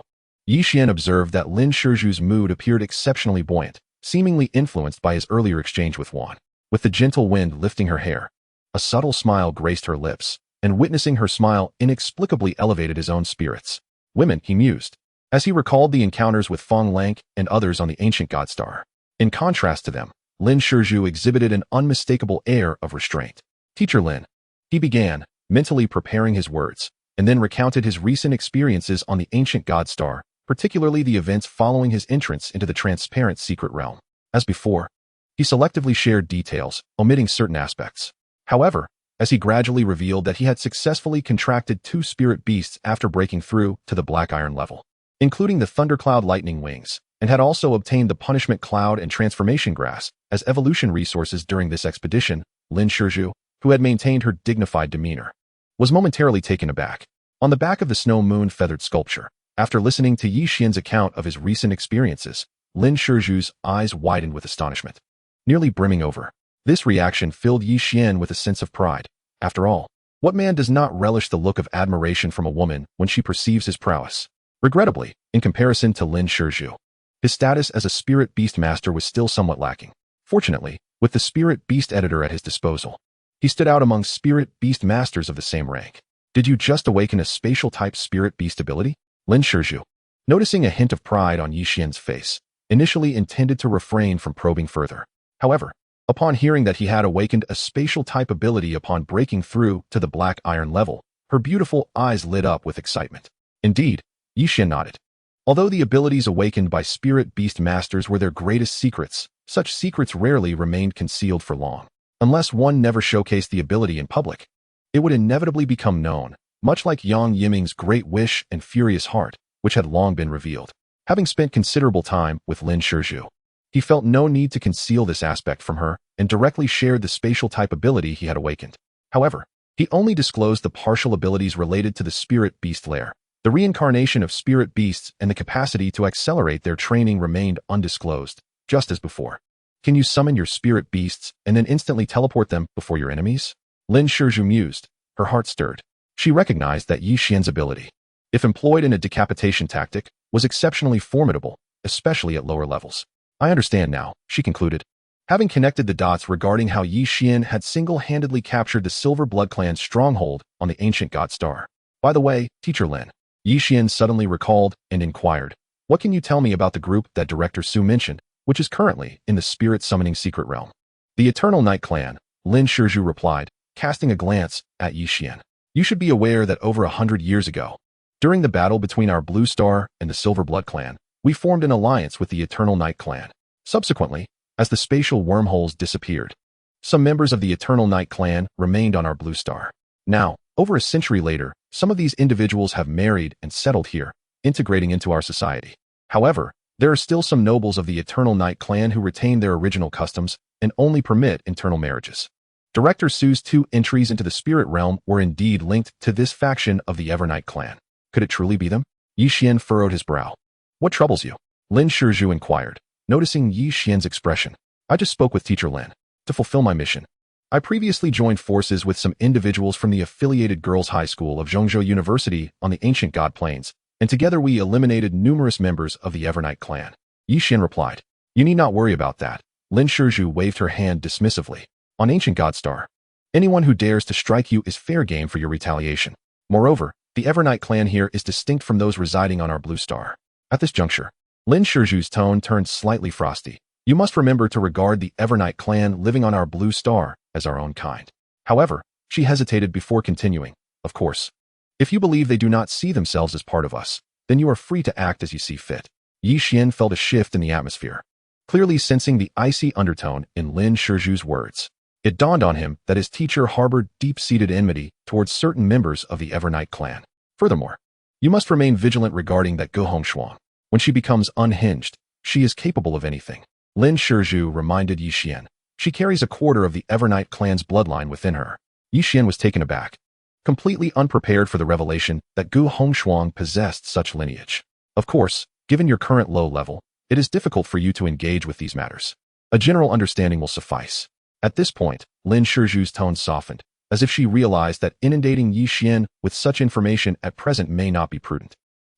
Yixian observed that Lin Shizhu's mood appeared exceptionally buoyant, seemingly influenced by his earlier exchange with Xuan. With the gentle wind lifting her hair, a subtle smile graced her lips, and witnessing her smile inexplicably elevated his own spirits. Women, he mused, as he recalled the encounters with Fong Lank and others on the ancient god star. In contrast to them, Lin Shizhu exhibited an unmistakable air of restraint. Teacher Lin, he began, mentally preparing his words, and then recounted his recent experiences on the ancient god star, particularly the events following his entrance into the transparent secret realm. As before, he selectively shared details, omitting certain aspects. However, as he gradually revealed that he had successfully contracted 2 spirit beasts after breaking through to the black iron level, including the thundercloud lightning wings, and had also obtained the punishment cloud and transformation grass as evolution resources during this expedition, Lin Shizhu, who had maintained her dignified demeanor, was momentarily taken aback. On the back of the snow moon feathered sculpture, after listening to Yixian's account of his recent experiences, Lin Shizhu's eyes widened with astonishment, nearly brimming over. This reaction filled Yixian with a sense of pride. After all, what man does not relish the look of admiration from a woman when she perceives his prowess? Regrettably, in comparison to Lin Shizhu, his status as a spirit beast master was still somewhat lacking. Fortunately, with the spirit beast editor at his disposal, he stood out among spirit beast masters of the same rank. Did you just awaken a spatial type spirit beast ability? Lin Shizhu, noticing a hint of pride on Yixian's face, initially intended to refrain from probing further. However, upon hearing that he had awakened a spatial type ability upon breaking through to the black iron level, her beautiful eyes lit up with excitement. Indeed, Yixian nodded. Although the abilities awakened by spirit beast masters were their greatest secrets, such secrets rarely remained concealed for long. Unless one never showcased the ability in public, it would inevitably become known, much like Yang Yiming's Great Wish and Furious Heart, which had long been revealed. Having spent considerable time with Lin Shizhu, he felt no need to conceal this aspect from her and directly shared the spatial type ability he had awakened. However, he only disclosed the partial abilities related to the spirit beast lair. The reincarnation of spirit beasts and the capacity to accelerate their training remained undisclosed, just as before. Can you summon your spirit beasts and then instantly teleport them before your enemies? Lin Shizhu mused, her heart stirred. She recognized that Yixian's ability, if employed in a decapitation tactic, was exceptionally formidable, especially at lower levels. I understand now, she concluded, having connected the dots regarding how Yixian had single-handedly captured the Silver Blood Clan's stronghold on the ancient god star. By the way, Teacher Lin, Yixian suddenly recalled and inquired, what can you tell me about the group that Director Su mentioned, which is currently in the spirit summoning secret realm? The Eternal Night Clan, Lin Shizhu replied, casting a glance at Yixian. You should be aware that over 100 years ago, during the battle between our Blue Star and the Silver Blood Clan, we formed an alliance with the Eternal Night Clan. Subsequently, as the spatial wormholes disappeared, some members of the Eternal Night Clan remained on our Blue Star. Now, over a century later, some of these individuals have married and settled here, integrating into our society. However, there are still some nobles of the Eternal Night Clan who retain their original customs and only permit internal marriages. Director Su's 2 entries into the spirit realm were indeed linked to this faction of the Evernight Clan. Could it truly be them? Yixian furrowed his brow. What troubles you? Lin Shizhu inquired, noticing Yixian's expression. I just spoke with Teacher Lin to fulfill my mission. I previously joined forces with some individuals from the affiliated girls' high school of Zhongzhou University on the ancient God Plains, and together we eliminated numerous members of the Evernight clan. Yixian replied, You need not worry about that. Lin Shizhu waved her hand dismissively. On ancient God Star, anyone who dares to strike you is fair game for your retaliation. Moreover, the Evernight clan here is distinct from those residing on our Blue Star. At this juncture, Lin Shizhu's tone turned slightly frosty. You must remember to regard the Evernight clan living on our Blue Star as our own kind. However, she hesitated before continuing. Of course, if you believe they do not see themselves as part of us, then you are free to act as you see fit. Yixian felt a shift in the atmosphere, clearly sensing the icy undertone in Lin Shizhu's words. It dawned on him that his teacher harbored deep-seated enmity towards certain members of the Evernight clan. Furthermore, you must remain vigilant regarding that Gohong Xuan. When she becomes unhinged, she is capable of anything. Lin Shizhu reminded Yixian. She carries a quarter of the Evernight clan's bloodline within her. Yixian was taken aback, completely unprepared for the revelation that Gu Hongshuang possessed such lineage. Of course, given your current low level, it is difficult for you to engage with these matters. A general understanding will suffice. At this point, Lin Shizhu's tone softened, as if she realized that inundating Yixian with such information at present may not be prudent.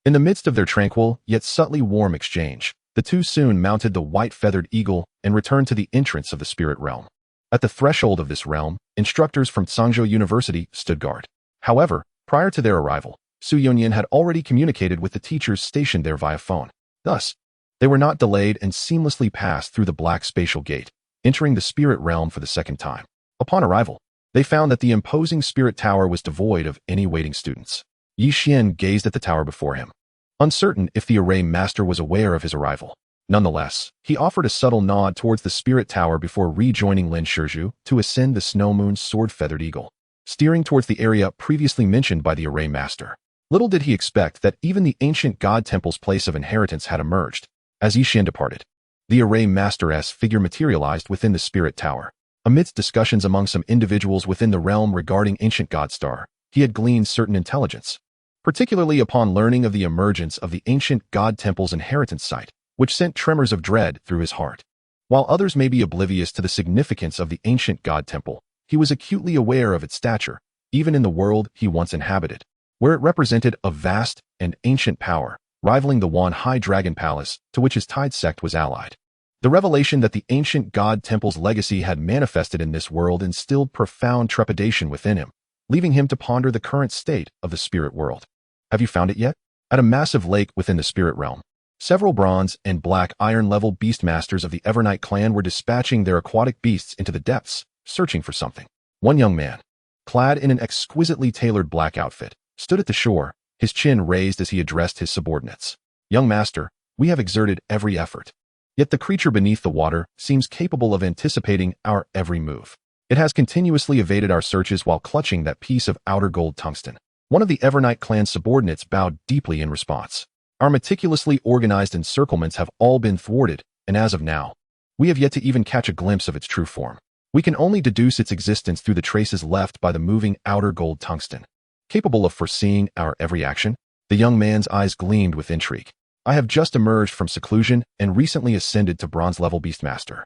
In the midst of their tranquil, yet subtly warm exchange, the two soon mounted the white-feathered eagle and returned to the entrance of the spirit realm. At the threshold of this realm, instructors from Zhangzhou University stood guard. However, prior to their arrival, Su Yunyan had already communicated with the teachers stationed there via phone. Thus, they were not delayed and seamlessly passed through the black spatial gate, entering the spirit realm for the second time. Upon arrival, they found that the imposing spirit tower was devoid of any waiting students. Yixian gazed at the tower before him, uncertain if the array master was aware of his arrival. Nonetheless, he offered a subtle nod towards the spirit tower before rejoining Lin Shizhu to ascend the Snow Moon's sword-feathered eagle, steering towards the area previously mentioned by the array master. Little did he expect that even the ancient god temple's place of inheritance had emerged. As Yixian departed, the array master's figure materialized within the spirit tower. Amidst discussions among some individuals within the realm regarding ancient god star, he had gleaned certain intelligence, particularly upon learning of the emergence of the ancient god temple's inheritance site, which sent tremors of dread through his heart. While others may be oblivious to the significance of the ancient god temple, he was acutely aware of its stature, even in the world he once inhabited, where it represented a vast and ancient power, rivaling the Wanhai Dragon Palace to which his Tide sect was allied. The revelation that the ancient god temple's legacy had manifested in this world instilled profound trepidation within him, leaving him to ponder the current state of the spirit world. Have you found it yet? At a massive lake within the spirit realm, several bronze and black iron-level beastmasters of the Evernight clan were dispatching their aquatic beasts into the depths, searching for something. One young man, clad in an exquisitely tailored black outfit, stood at the shore, his chin raised as he addressed his subordinates. Young master, we have exerted every effort. Yet the creature beneath the water seems capable of anticipating our every move. It has continuously evaded our searches while clutching that piece of outer gold tungsten. One of the Evernight clan's subordinates bowed deeply in response. Our meticulously organized encirclements have all been thwarted, and as of now, we have yet to even catch a glimpse of its true form. We can only deduce its existence through the traces left by the moving outer gold tungsten. Capable of foreseeing our every action, the young man's eyes gleamed with intrigue. I have just emerged from seclusion and recently ascended to bronze-level beastmaster.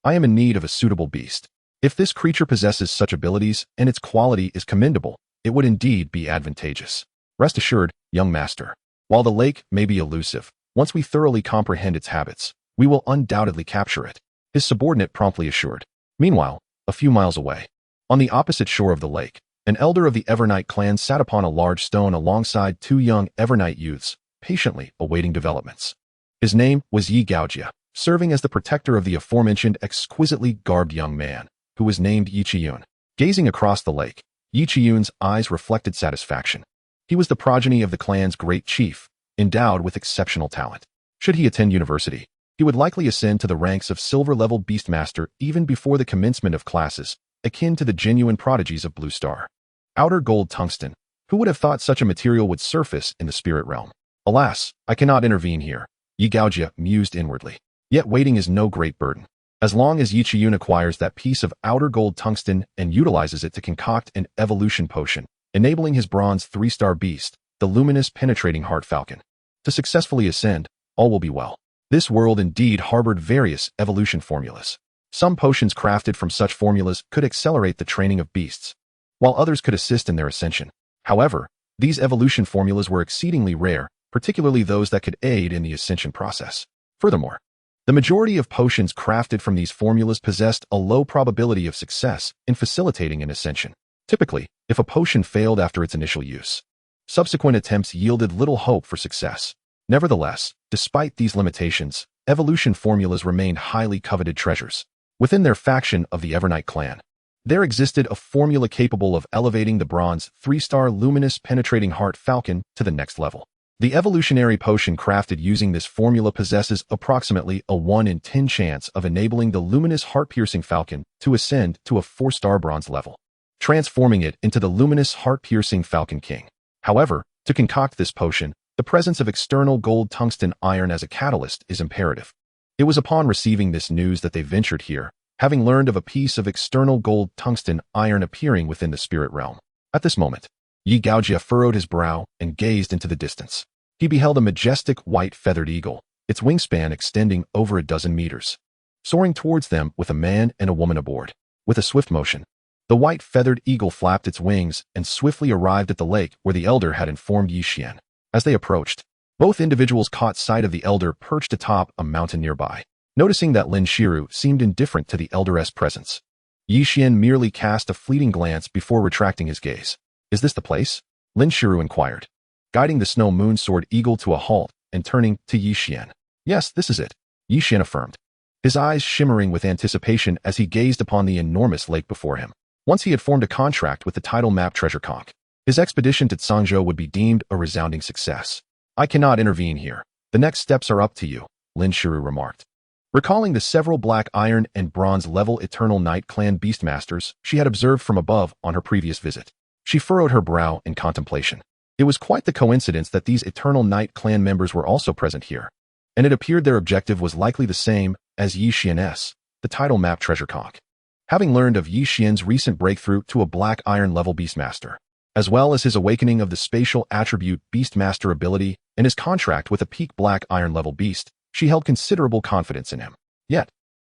I am in need of a suitable beast. If this creature possesses such abilities and its quality is commendable, it would indeed be advantageous. Rest assured, young master, while the lake may be elusive, once we thoroughly comprehend its habits, we will undoubtedly capture it, his subordinate promptly assured. Meanwhile, a few miles away, on the opposite shore of the lake, an elder of the Evernight clan sat upon a large stone alongside two young Evernight youths, patiently awaiting developments. His name was Yi Gaojia, serving as the protector of the aforementioned exquisitely garbed young man, who was named Yi Qiyun. Gazing across the lake, Yi Qiyun's eyes reflected satisfaction. He was the progeny of the clan's great chief, endowed with exceptional talent. Should he attend university, he would likely ascend to the ranks of silver-level beastmaster even before the commencement of classes, akin to the genuine prodigies of Blue Star. Outer gold tungsten. Who would have thought such a material would surface in the spirit realm? Alas, I cannot intervene here, Yi Gaojia mused inwardly. Yet waiting is no great burden. As long as Yi Qiyun acquires that piece of outer gold tungsten and utilizes it to concoct an evolution potion, enabling his bronze 3-star beast, the luminous penetrating heart falcon, to successfully ascend, all will be well. This world indeed harbored various evolution formulas. Some potions crafted from such formulas could accelerate the training of beasts, while others could assist in their ascension. However, these evolution formulas were exceedingly rare, particularly those that could aid in the ascension process. Furthermore, the majority of potions crafted from these formulas possessed a low probability of success in facilitating an ascension. Typically, if a potion failed after its initial use, subsequent attempts yielded little hope for success. Nevertheless, despite these limitations, evolution formulas remained highly coveted treasures. Within their faction of the Evernight clan, there existed a formula capable of elevating the bronze 3-star luminous penetrating heart falcon to the next level. The evolutionary potion crafted using this formula possesses approximately a 1 in 10 chance of enabling the luminous heart-piercing falcon to ascend to a 4-star bronze level, transforming it into the luminous heart-piercing falcon king. However, to concoct this potion, the presence of external gold tungsten iron as a catalyst is imperative. It was upon receiving this news that they ventured here, having learned of a piece of external gold tungsten iron appearing within the spirit realm. At this moment, Yi Gaojia furrowed his brow and gazed into the distance. He beheld a majestic white feathered eagle, its wingspan extending over a dozen meters, soaring towards them with a man and a woman aboard. With a swift motion, the white feathered eagle flapped its wings and swiftly arrived at the lake where the elder had informed Yi Xian. As they approached, both individuals caught sight of the elder perched atop a mountain nearby. Noticing that Lin Shiru seemed indifferent to the elder's presence, Yi Xian merely cast a fleeting glance before retracting his gaze. "Is this the place?" Lin Shiru inquired, guiding the snow moon sword eagle to a halt and turning to Yi Xian. "Yes, this is it," Yi Xian affirmed, his eyes shimmering with anticipation as he gazed upon the enormous lake before him. Once he had formed a contract with the tidal map treasure conch, his expedition to Zhangzhou would be deemed a resounding success. "I cannot intervene here. The next steps are up to you," Lin Shiru remarked. Recalling the several black iron and bronze level Eternal Night Clan Beastmasters she had observed from above on her previous visit, she furrowed her brow in contemplation. It was quite the coincidence that these Eternal Night Clan members were also present here, and it appeared their objective was likely the same as Yi Xian's, the tidal map treasure conch. Having learned of Yi Xian's recent breakthrough to a black iron level Beastmaster, as well as his awakening of the spatial attribute Beastmaster ability and his contract with a peak black iron level beast, she held considerable confidence in him. Yet,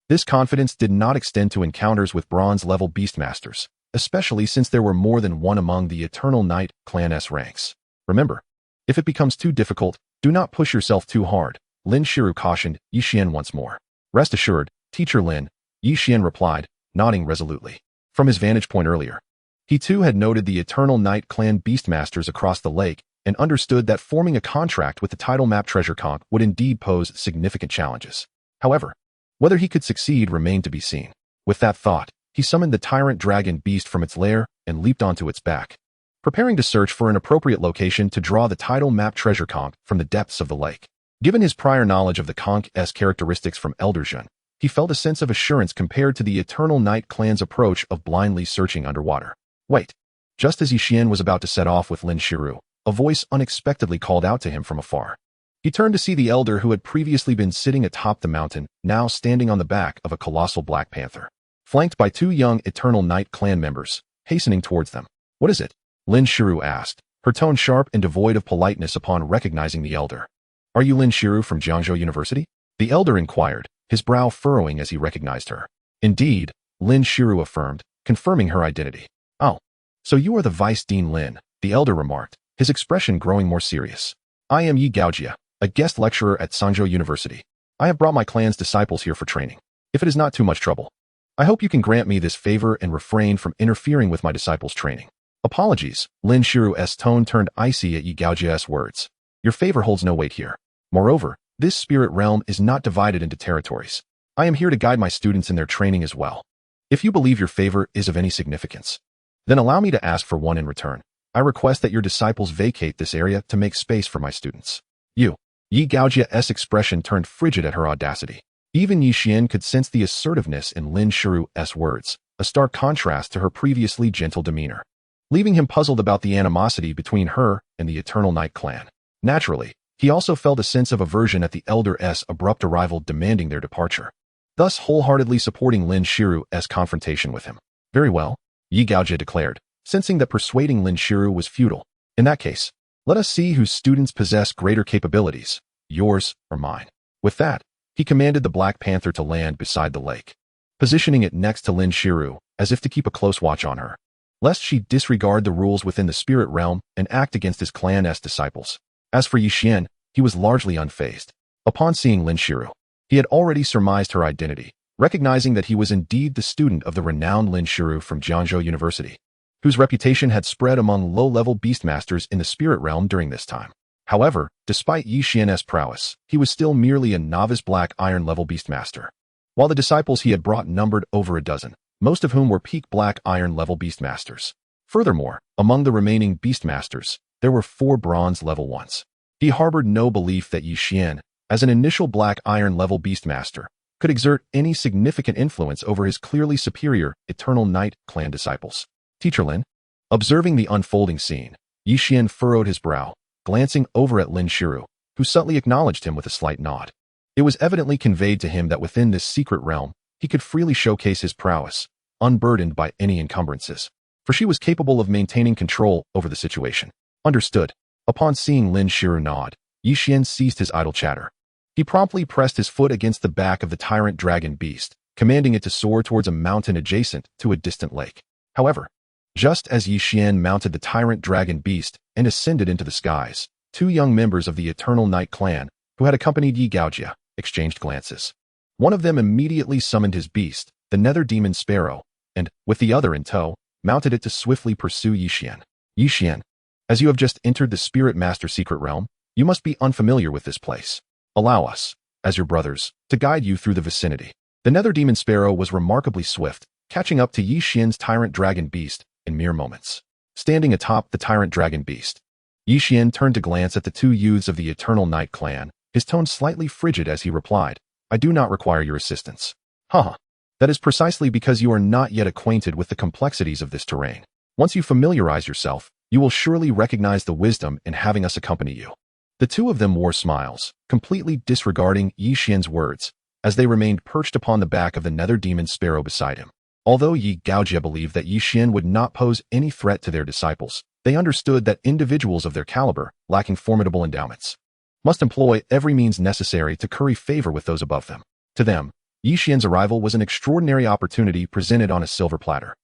this confidence did not extend to encounters with bronze level Beastmasters, especially since there were more than one among the Eternal Night Clan's ranks. "Remember, if it becomes too difficult, do not push yourself too hard," Lin Shiru cautioned Yi Xian once more. "Rest assured, Teacher Lin," Yi Xian replied, nodding resolutely. From his vantage point earlier, he too had noted the Eternal Night Clan Beastmasters across the lake and understood that forming a contract with the tidal map treasure conch would indeed pose significant challenges. However, whether he could succeed remained to be seen. With that thought, he summoned the tyrant dragon beast from its lair and leaped onto its back, preparing to search for an appropriate location to draw the tidal map treasure conch from the depths of the lake. Given his prior knowledge of the conch's characteristics from Elder Xuan, he felt a sense of assurance compared to the Eternal Night Clan's approach of blindly searching underwater. Wait. Just as Yi Xian was about to set off with Lin Shiru, a voice unexpectedly called out to him from afar. He turned to see the elder who had previously been sitting atop the mountain, now standing on the back of a colossal black panther, flanked by two young Eternal Night Clan members, hastening towards them. "What is it?" Lin Shiru asked, her tone sharp and devoid of politeness upon recognizing the elder. "Are you Lin Shiru from Jiangzhou University?" the elder inquired, his brow furrowing as he recognized her. "Indeed," Lin Shiru affirmed, confirming her identity. "Oh, so you are the Vice Dean Lin," the elder remarked, his expression growing more serious. "I am Yi Gaojia, a guest lecturer at Zhangzhou University. I have brought my clan's disciples here for training. If it is not too much trouble, I hope you can grant me this favor and refrain from interfering with my disciples' training." "Apologies," Lin Shiru's tone turned icy at Yi Gaojia's words. "Your favor holds no weight here. Moreover, this spirit realm is not divided into territories. I am here to guide my students in their training as well. If you believe your favor is of any significance, then allow me to ask for one in return. I request that your disciples vacate this area to make space for my students." Yi Gaojia's expression turned frigid at her audacity. Even Yi Xian could sense the assertiveness in Lin Shiru's words, a stark contrast to her previously gentle demeanor, leaving him puzzled about the animosity between her and the Eternal Night Clan. Naturally, he also felt a sense of aversion at the elder's abrupt arrival demanding their departure, thus wholeheartedly supporting Lin Shiru's confrontation with him. "Very well," Yi Gaojia declared, sensing that persuading Lin Shiru was futile. "In that case, let us see whose students possess greater capabilities, yours or mine." With that, he commanded the Black Panther to land beside the lake, positioning it next to Lin Shiru as if to keep a close watch on her, lest she disregard the rules within the spirit realm and act against his clan's disciples. As for Yi Xian, he was largely unfazed. Upon seeing Lin Shiru, he had already surmised her identity, recognizing that he was indeed the student of the renowned Lin Shiru from Jiangzhou University, whose reputation had spread among low-level beastmasters in the spirit realm during this time. However, despite Yi Xian's prowess, he was still merely a novice black iron level beastmaster. While the disciples he had brought numbered over a dozen, most of whom were peak black iron level beastmasters. Furthermore, among the remaining beastmasters, there were 4 bronze level ones. He harbored no belief that Yi Xian, as an initial black iron level beastmaster, could exert any significant influence over his clearly superior Eternal Night Clan disciples. "Teacher Lin?" Observing the unfolding scene, Yi Xian furrowed his brow, glancing over at Lin Shiru, who subtly acknowledged him with a slight nod. It was evidently conveyed to him that within this secret realm, he could freely showcase his prowess, unburdened by any encumbrances. For she was capable of maintaining control over the situation. Understood. Upon seeing Lin Shiru nod, Yixian ceased his idle chatter. He promptly pressed his foot against the back of the tyrant dragon beast, commanding it to soar towards a mountain adjacent to a distant lake. However, just as Yixian mounted the tyrant dragon beast and ascended into the skies, two young members of the Eternal Night clan, who had accompanied Yi Gaojia, exchanged glances. One of them immediately summoned his beast, the nether demon sparrow, and, with the other in tow, mounted it to swiftly pursue Yixian. Yixian, as you have just entered the Spirit Master secret realm, you must be unfamiliar with this place. Allow us, as your brothers, to guide you through the vicinity. The nether demon sparrow was remarkably swift, catching up to Yixian's tyrant dragon beast in mere moments. Standing atop the tyrant dragon beast, Yixian turned to glance at the two youths of the Eternal Night clan, his tone slightly frigid as he replied, I do not require your assistance. Haha. That is precisely because you are not yet acquainted with the complexities of this terrain. Once you familiarize yourself, you will surely recognize the wisdom in having us accompany you. The two of them wore smiles, completely disregarding Yixian's words, as they remained perched upon the back of the nether demon sparrow beside him. Although Yi Gaojia believed that Yixian would not pose any threat to their disciples, they understood that individuals of their caliber, lacking formidable endowments, must employ every means necessary to curry favor with those above them. To them, Yixian's arrival was an extraordinary opportunity presented on a silver platter.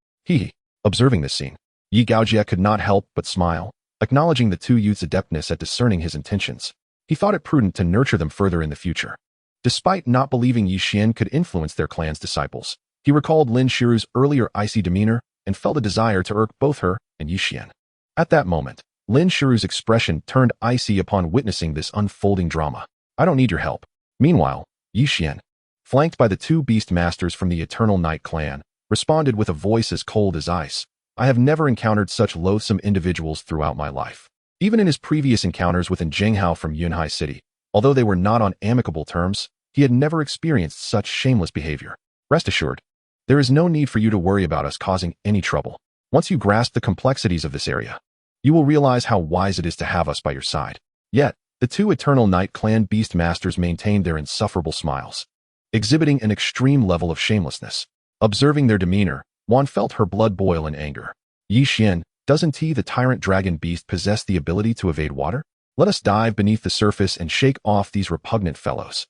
Observing this scene, Yi Gaojia could not help but smile, acknowledging the two youths' adeptness at discerning his intentions. He thought it prudent to nurture them further in the future. Despite not believing Yixian could influence their clan's disciples, he recalled Lin Shiru's earlier icy demeanor and felt a desire to irk both her and Yixian. At that moment, Lin Shiru's expression turned icy upon witnessing this unfolding drama. I don't need your help. Meanwhile, Yixian, flanked by the two beast masters from the Eternal Night clan, responded with a voice as cold as ice. I have never encountered such loathsome individuals throughout my life. Even in his previous encounters with Jinghao from Yunhai City, although they were not on amicable terms, he had never experienced such shameless behavior. Rest assured, there is no need for you to worry about us causing any trouble. Once you grasp the complexities of this area, you will realize how wise it is to have us by your side. Yet, the two Eternal Night clan beast masters maintained their insufferable smiles, exhibiting an extreme level of shamelessness. Observing their demeanor, Xuan felt her blood boil in anger. Yixian, doesn't the tyrant dragon beast possess the ability to evade water? Let us dive beneath the surface and shake off these repugnant fellows.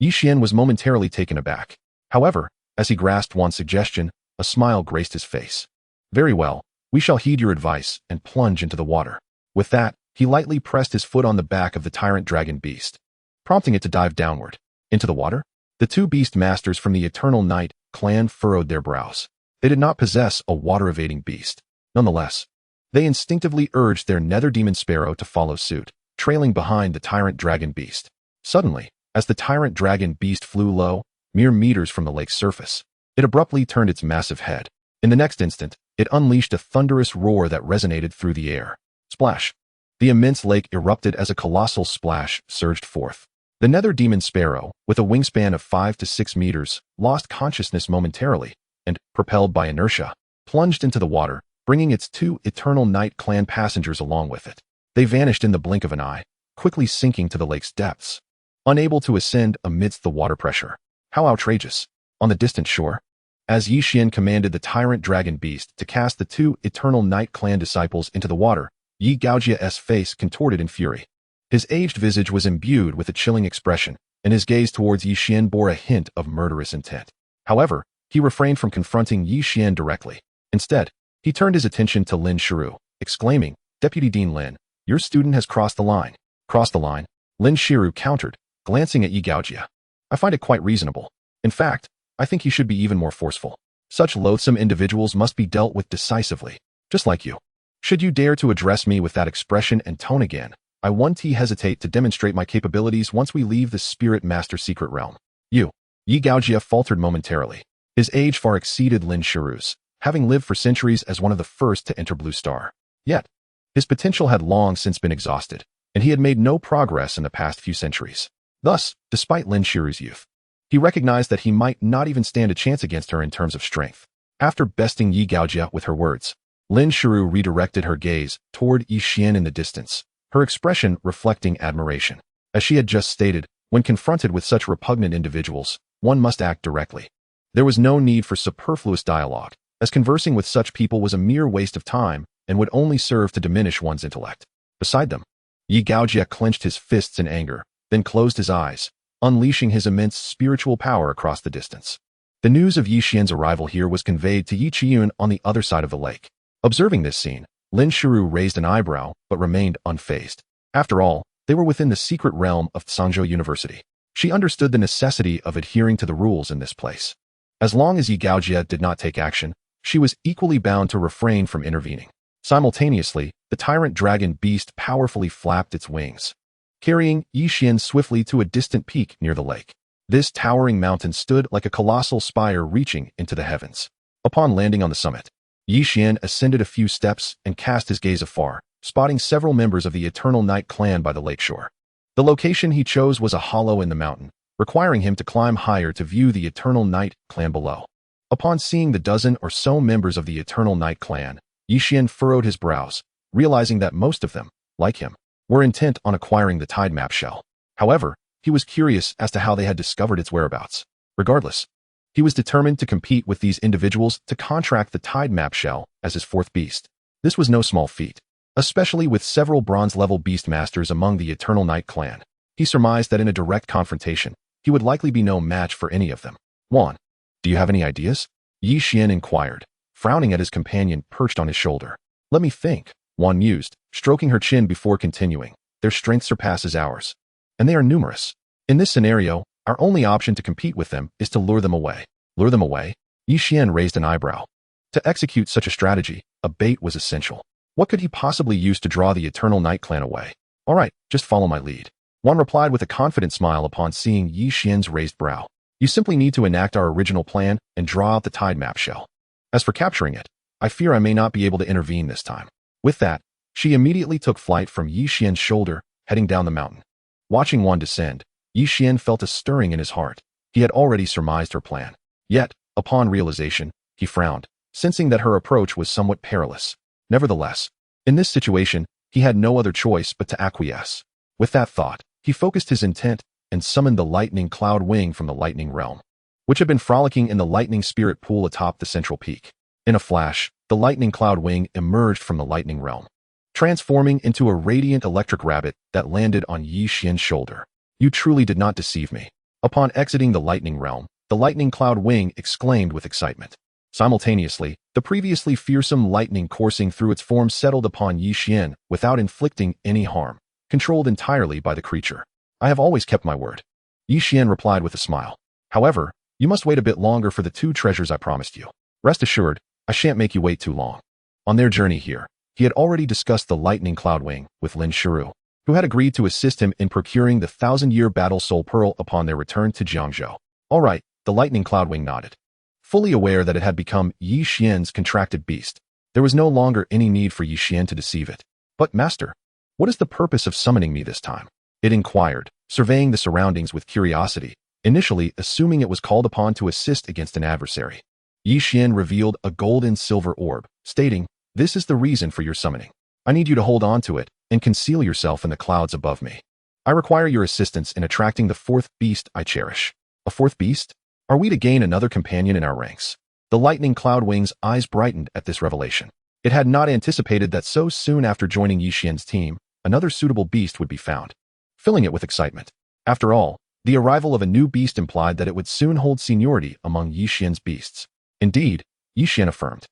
Yixian was momentarily taken aback. However, as he grasped Xuan's suggestion, a smile graced his face. Very well, we shall heed your advice and plunge into the water. With that, he lightly pressed his foot on the back of the tyrant dragon beast, prompting it to dive downward. Into the water? The two beast masters from the Eternal Night clan furrowed their brows. They did not possess a water-evading beast. Nonetheless, they instinctively urged their nether demon sparrow to follow suit, trailing behind the tyrant dragon beast. Suddenly, as the tyrant dragon beast flew low, mere meters from the lake's surface, it abruptly turned its massive head. In the next instant, it unleashed a thunderous roar that resonated through the air. Splash! The immense lake erupted as a colossal splash surged forth. The nether demon sparrow, with a wingspan of 5 to 6 meters, lost consciousness momentarily, and, propelled by inertia, plunged into the water, bringing its two Eternal Night clan passengers along with it. They vanished in the blink of an eye, quickly sinking to the lake's depths, unable to ascend amidst the water pressure. How outrageous! On the distant shore, as Yixian commanded the tyrant dragon beast to cast the two Eternal Night clan disciples into the water, Yi Gaojia's face contorted in fury. His aged visage was imbued with a chilling expression, and his gaze towards Yixian bore a hint of murderous intent. However, he refrained from confronting Yixian directly. Instead, he turned his attention to Lin Shiru, exclaiming, Deputy Dean Lin, your student has crossed the line. Crossed the line? Lin Shiru countered, glancing at Yi Gaojia. I find it quite reasonable. In fact, I think he should be even more forceful. Such loathsome individuals must be dealt with decisively, just like you. Should you dare to address me with that expression and tone again, I won't hesitate to demonstrate my capabilities once we leave the Spirit Master secret realm. Yi Gaojia faltered momentarily. His age far exceeded Lin Shiru's, having lived for centuries as one of the first to enter Blue Star. Yet, his potential had long since been exhausted, and he had made no progress in the past few centuries. Thus, despite Lin Shiru's youth, he recognized that he might not even stand a chance against her in terms of strength. After besting Yi Gaojia with her words, Lin Shiru redirected her gaze toward Yixian in the distance, her expression reflecting admiration. As she had just stated, when confronted with such repugnant individuals, one must act directly. There was no need for superfluous dialogue, as conversing with such people was a mere waste of time and would only serve to diminish one's intellect. Beside them, Yi Gaojie clenched his fists in anger, then closed his eyes, unleashing his immense spiritual power across the distance. The news of Yi Xian's arrival here was conveyed to Yi Qiyun on the other side of the lake. Observing this scene, Lin Shiru raised an eyebrow but remained unfazed. After all, they were within the secret realm of Sangzhou University. She understood the necessity of adhering to the rules in this place. As long as Yi Gaojie did not take action, she was equally bound to refrain from intervening. Simultaneously, the tyrant dragon beast powerfully flapped its wings, carrying Yi Xian swiftly to a distant peak near the lake. This towering mountain stood like a colossal spire reaching into the heavens. Upon landing on the summit, Yi Xian ascended a few steps and cast his gaze afar, spotting several members of the Eternal Night clan by the lakeshore. The location he chose was a hollow in the mountain, requiring him to climb higher to view the Eternal Night clan below. Upon seeing the dozen or so members of the Eternal Night clan, Yi Xian furrowed his brows, realizing that most of them, like him, were intent on acquiring the tide map shell. However, he was curious as to how they had discovered its whereabouts. Regardless, he was determined to compete with these individuals to contract the tide map shell as his fourth beast. This was no small feat, especially with several bronze-level beast masters among the Eternal Night clan. He surmised that in a direct confrontation, he would likely be no match for any of them. Juan, do you have any ideas? Yi Xian inquired, frowning at his companion perched on his shoulder. Let me think, Juan mused, stroking her chin before continuing. Their strength surpasses ours, and they are numerous. In this scenario, our only option to compete with them is to lure them away. Lure them away? Yi Xian raised an eyebrow. To execute such a strategy, a bait was essential. What could he possibly use to draw the Eternal Night clan away? All right, just follow my lead. Juan replied with a confident smile upon seeing Yi Xian's raised brow. You simply need to enact our original plan and draw out the tide map shell. As for capturing it, I fear I may not be able to intervene this time. With that, she immediately took flight from Yi Xian's shoulder, heading down the mountain. Watching Juan descend, Yi Xian felt a stirring in his heart. He had already surmised her plan. Yet, upon realization, he frowned, sensing that her approach was somewhat perilous. Nevertheless, in this situation, he had no other choice but to acquiesce. With that thought, he focused his intent and summoned the lightning cloud wing from the lightning realm, which had been frolicking in the lightning spirit pool atop the central peak. In a flash, the lightning cloud wing emerged from the lightning realm, transforming into a radiant electric rabbit that landed on Yi Xian's shoulder. You truly did not deceive me. Upon exiting the lightning realm, the lightning cloud wing exclaimed with excitement. Simultaneously, the previously fearsome lightning coursing through its form settled upon Yi Xian without inflicting any harm, controlled entirely by the creature. I have always kept my word. Yi Xian replied with a smile. However, you must wait a bit longer for the 2 treasures I promised you. Rest assured, I shan't make you wait too long. On their journey here, he had already discussed the lightning cloud wing with Lin Shiru, who had agreed to assist him in procuring the 1,000-year battle soul pearl upon their return to Jiangzhou. All right, the lightning cloud wing nodded. Fully aware that it had become Yi Xian's contracted beast, there was no longer any need for Yi Xian to deceive it. But master, what is the purpose of summoning me this time? It inquired, surveying the surroundings with curiosity, initially assuming it was called upon to assist against an adversary. Yi Xian revealed a gold and silver orb, stating, This is the reason for your summoning. I need you to hold on to it and conceal yourself in the clouds above me. I require your assistance in attracting the 4th beast I cherish. A 4th beast? Are we to gain another companion in our ranks? The lightning cloud wing's eyes brightened at this revelation. It had not anticipated that so soon after joining Yi Xian's team, another suitable beast would be found, filling it with excitement. After all, the arrival of a new beast implied that it would soon hold seniority among Yi Xian's beasts. Indeed, Yi Xian affirmed.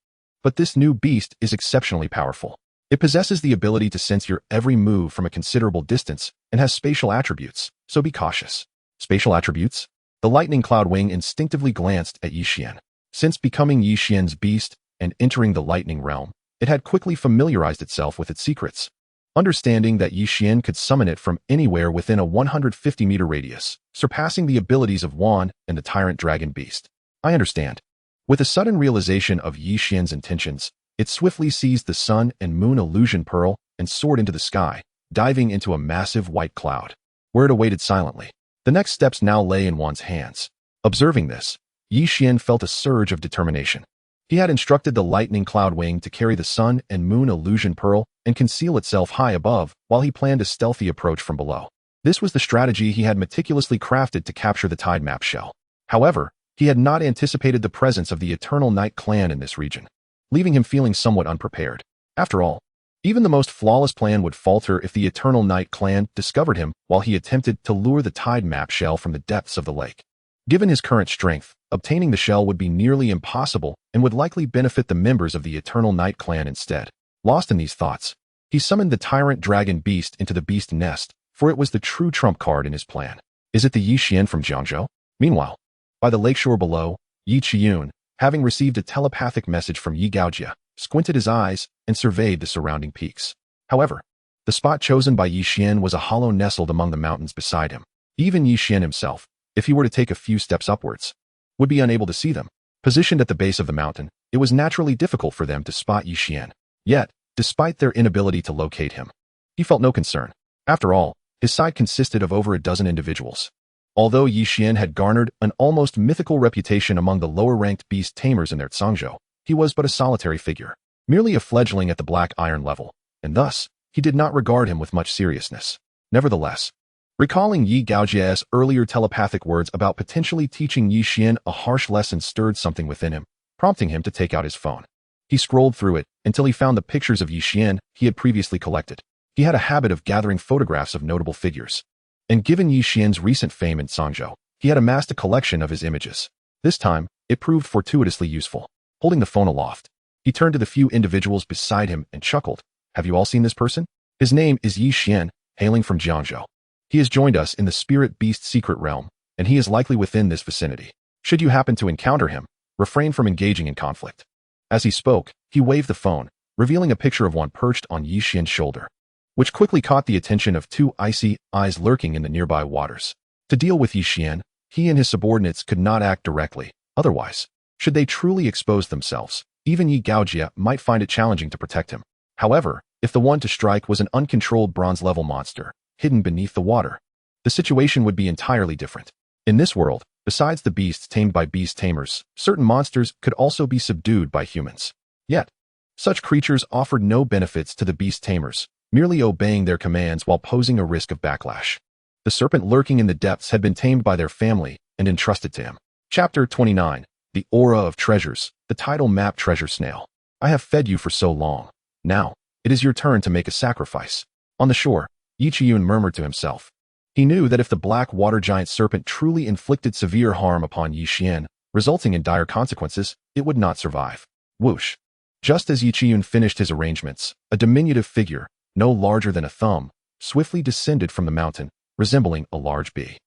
But this new beast is exceptionally powerful. It possesses the ability to sense your every move from a considerable distance and has spatial attributes, so be cautious. Spatial attributes? The lightning cloud wing instinctively glanced at Yi Xian. Since becoming Yi Xian's beast and entering the lightning realm, it had quickly familiarized itself with its secrets. Understanding that Yi Xian could summon it from anywhere within a 150-meter radius, surpassing the abilities of Juan and the tyrant dragon beast. I understand. With a sudden realization of Yi Xian's intentions, it swiftly seized the sun and moon illusion pearl and soared into the sky, diving into a massive white cloud, where it awaited silently. The next steps now lay in Juan's hands. Observing this, Yi Xian felt a surge of determination. He had instructed the lightning cloud wing to carry the sun and moon illusion pearl and conceal itself high above while he planned a stealthy approach from below. This was the strategy he had meticulously crafted to capture the tide map shell. However, He had not anticipated the presence of the Eternal Night clan in this region, leaving him feeling somewhat unprepared. After all, even the most flawless plan would falter if the Eternal Night clan discovered him while he attempted to lure the tide map shell from the depths of the lake. Given his current strength, obtaining the shell would be nearly impossible and would likely benefit the members of the Eternal Night clan instead. Lost in these thoughts, he summoned the Tyrant Dragon Beast into the Beast Nest, for it was the true trump card in his plan. Is it the Yixian from Jiangzhou? Meanwhile, by the lakeshore below, Yi Qiyun, having received a telepathic message from Yi Gaojia, squinted his eyes and surveyed the surrounding peaks. However, the spot chosen by Yixian was a hollow nestled among the mountains beside him. Even Yixian himself, if he were to take a few steps upwards, would be unable to see them. Positioned at the base of the mountain, it was naturally difficult for them to spot Yixian. Yet, despite their inability to locate him, he felt no concern. After all, his side consisted of over a dozen individuals. Although Yixian had garnered an almost mythical reputation among the lower-ranked beast tamers in their Zhangzhou, he was but a solitary figure, merely a fledgling at the black iron level, and thus, he did not regard him with much seriousness. Nevertheless, recalling Yi Gaojia's earlier telepathic words about potentially teaching Yixian a harsh lesson stirred something within him, prompting him to take out his phone. He scrolled through it until he found the pictures of Yixian he had previously collected. He had a habit of gathering photographs of notable figures, and given Yixian's recent fame in Zhangzhou, he had amassed a collection of his images. This time, it proved fortuitously useful. Holding the phone aloft, he turned to the few individuals beside him and chuckled. Have you all seen this person? His name is Yixian, hailing from Jiangzhou. He has joined us in the Spirit Beast secret realm, and he is likely within this vicinity. Should you happen to encounter him, refrain from engaging in conflict. As he spoke, he waved the phone, revealing a picture of one perched on Yixian's shoulder, which quickly caught the attention of two icy eyes lurking in the nearby waters. To deal with Yixian, he and his subordinates could not act directly. Otherwise, should they truly expose themselves, even Yi Gaojia might find it challenging to protect him. However, if the one to strike was an uncontrolled bronze-level monster, hidden beneath the water, the situation would be entirely different. In this world, besides the beasts tamed by beast tamers, certain monsters could also be subdued by humans. Yet, such creatures offered no benefits to the beast tamers, merely obeying their commands while posing a risk of backlash. The serpent lurking in the depths had been tamed by their family and entrusted to him. Chapter 29. The Aura of Treasures, the title map treasure snail. I have fed you for so long. Now, it is your turn to make a sacrifice. On the shore, Yi Qiyun murmured to himself. He knew that if the black water giant serpent truly inflicted severe harm upon Yixian, resulting in dire consequences, it would not survive. Whoosh. Just as Yi Qiyun finished his arrangements, a diminutive figure, no larger than a thumb, swiftly descended from the mountain, resembling a large bee.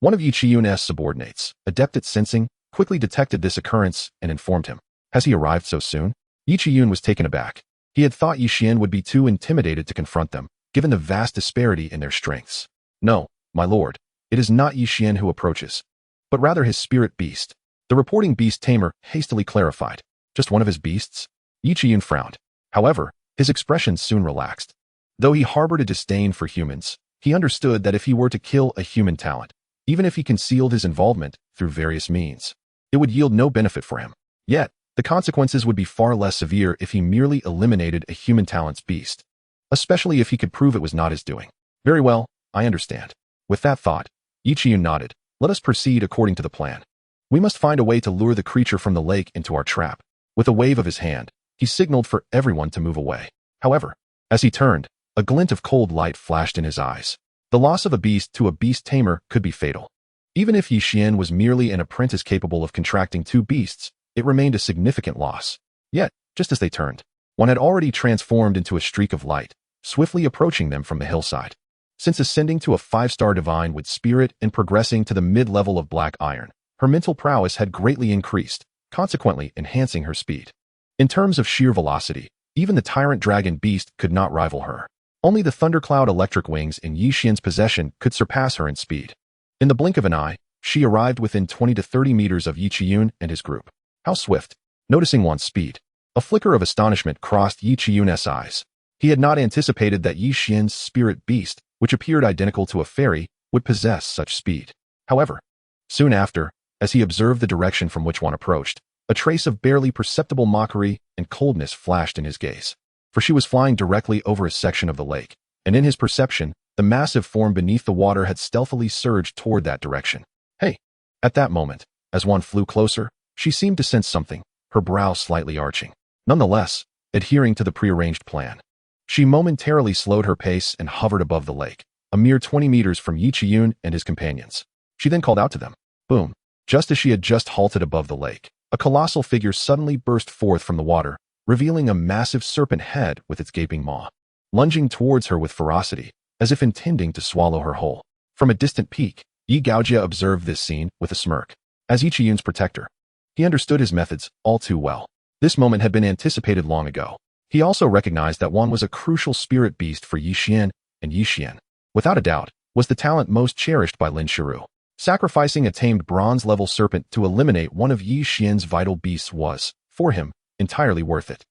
One of Yi Qiyun's subordinates, adept at sensing, quickly detected this occurrence and informed him. Has he arrived so soon? Yi Qiyun was taken aback. He had thought Yixian would be too intimidated to confront them, given the vast disparity in their strengths. No, my lord, it is not Yixian who approaches, but rather his spirit beast. The reporting beast tamer hastily clarified. Just one of his beasts? Yi Qiyun frowned. However, his expression soon relaxed. Though he harbored a disdain for humans, he understood that if he were to kill a human talent, even if he concealed his involvement through various means, it would yield no benefit for him. Yet, the consequences would be far less severe if he merely eliminated a human talent's beast, especially if he could prove it was not his doing. Very well, I understand. With that thought, Yi Qiyun nodded. Let us proceed according to the plan. We must find a way to lure the creature from the lake into our trap. With a wave of his hand, he signaled for everyone to move away. However, as he turned, a glint of cold light flashed in his eyes. The loss of a beast to a beast tamer could be fatal. Even if Yixian was merely an apprentice capable of contracting two beasts, it remained a significant loss. Yet, just as they turned, one had already transformed into a streak of light, swiftly approaching them from the hillside. Since ascending to a 5-star divine with spirit and progressing to the mid-level of black iron, her mental prowess had greatly increased, consequently enhancing her speed. In terms of sheer velocity, even the Tyrant Dragon Beast could not rival her. Only the Thundercloud electric wings in Yixian's possession could surpass her in speed. In the blink of an eye, she arrived within 20 to 30 meters of Yi Qiyun and his group. How swift! Noticing one's speed, a flicker of astonishment crossed Yi Qiyun's eyes. He had not anticipated that Yixian's spirit beast, which appeared identical to a fairy, would possess such speed. However, soon after, as he observed the direction from which one approached, a trace of barely perceptible mockery and coldness flashed in his gaze. For she was flying directly over a section of the lake, and in his perception, the massive form beneath the water had stealthily surged toward that direction. Hey! At that moment, As Juan flew closer, she seemed to sense something, her brow slightly arching. Nonetheless, adhering to the prearranged plan. She momentarily slowed her pace and hovered above the lake, a mere 20 meters from Yi Qiyun and his companions. She then called out to them. Boom. Just as she had just halted above the lake, a colossal figure suddenly burst forth from the water, revealing a massive serpent head with its gaping maw, lunging towards her with ferocity, as if intending to swallow her whole. From a distant peak, Yi Gaojia observed this scene with a smirk. As Yi Qiyun's protector, he understood his methods all too well. This moment had been anticipated long ago. He also recognized that Juan was a crucial spirit beast for Yi Xian, and Yi Xian, without a doubt, was the talent most cherished by Lin Shiru. Sacrificing a tamed bronze-level serpent to eliminate one of Yi Xian's vital beasts was, for him, entirely worth it.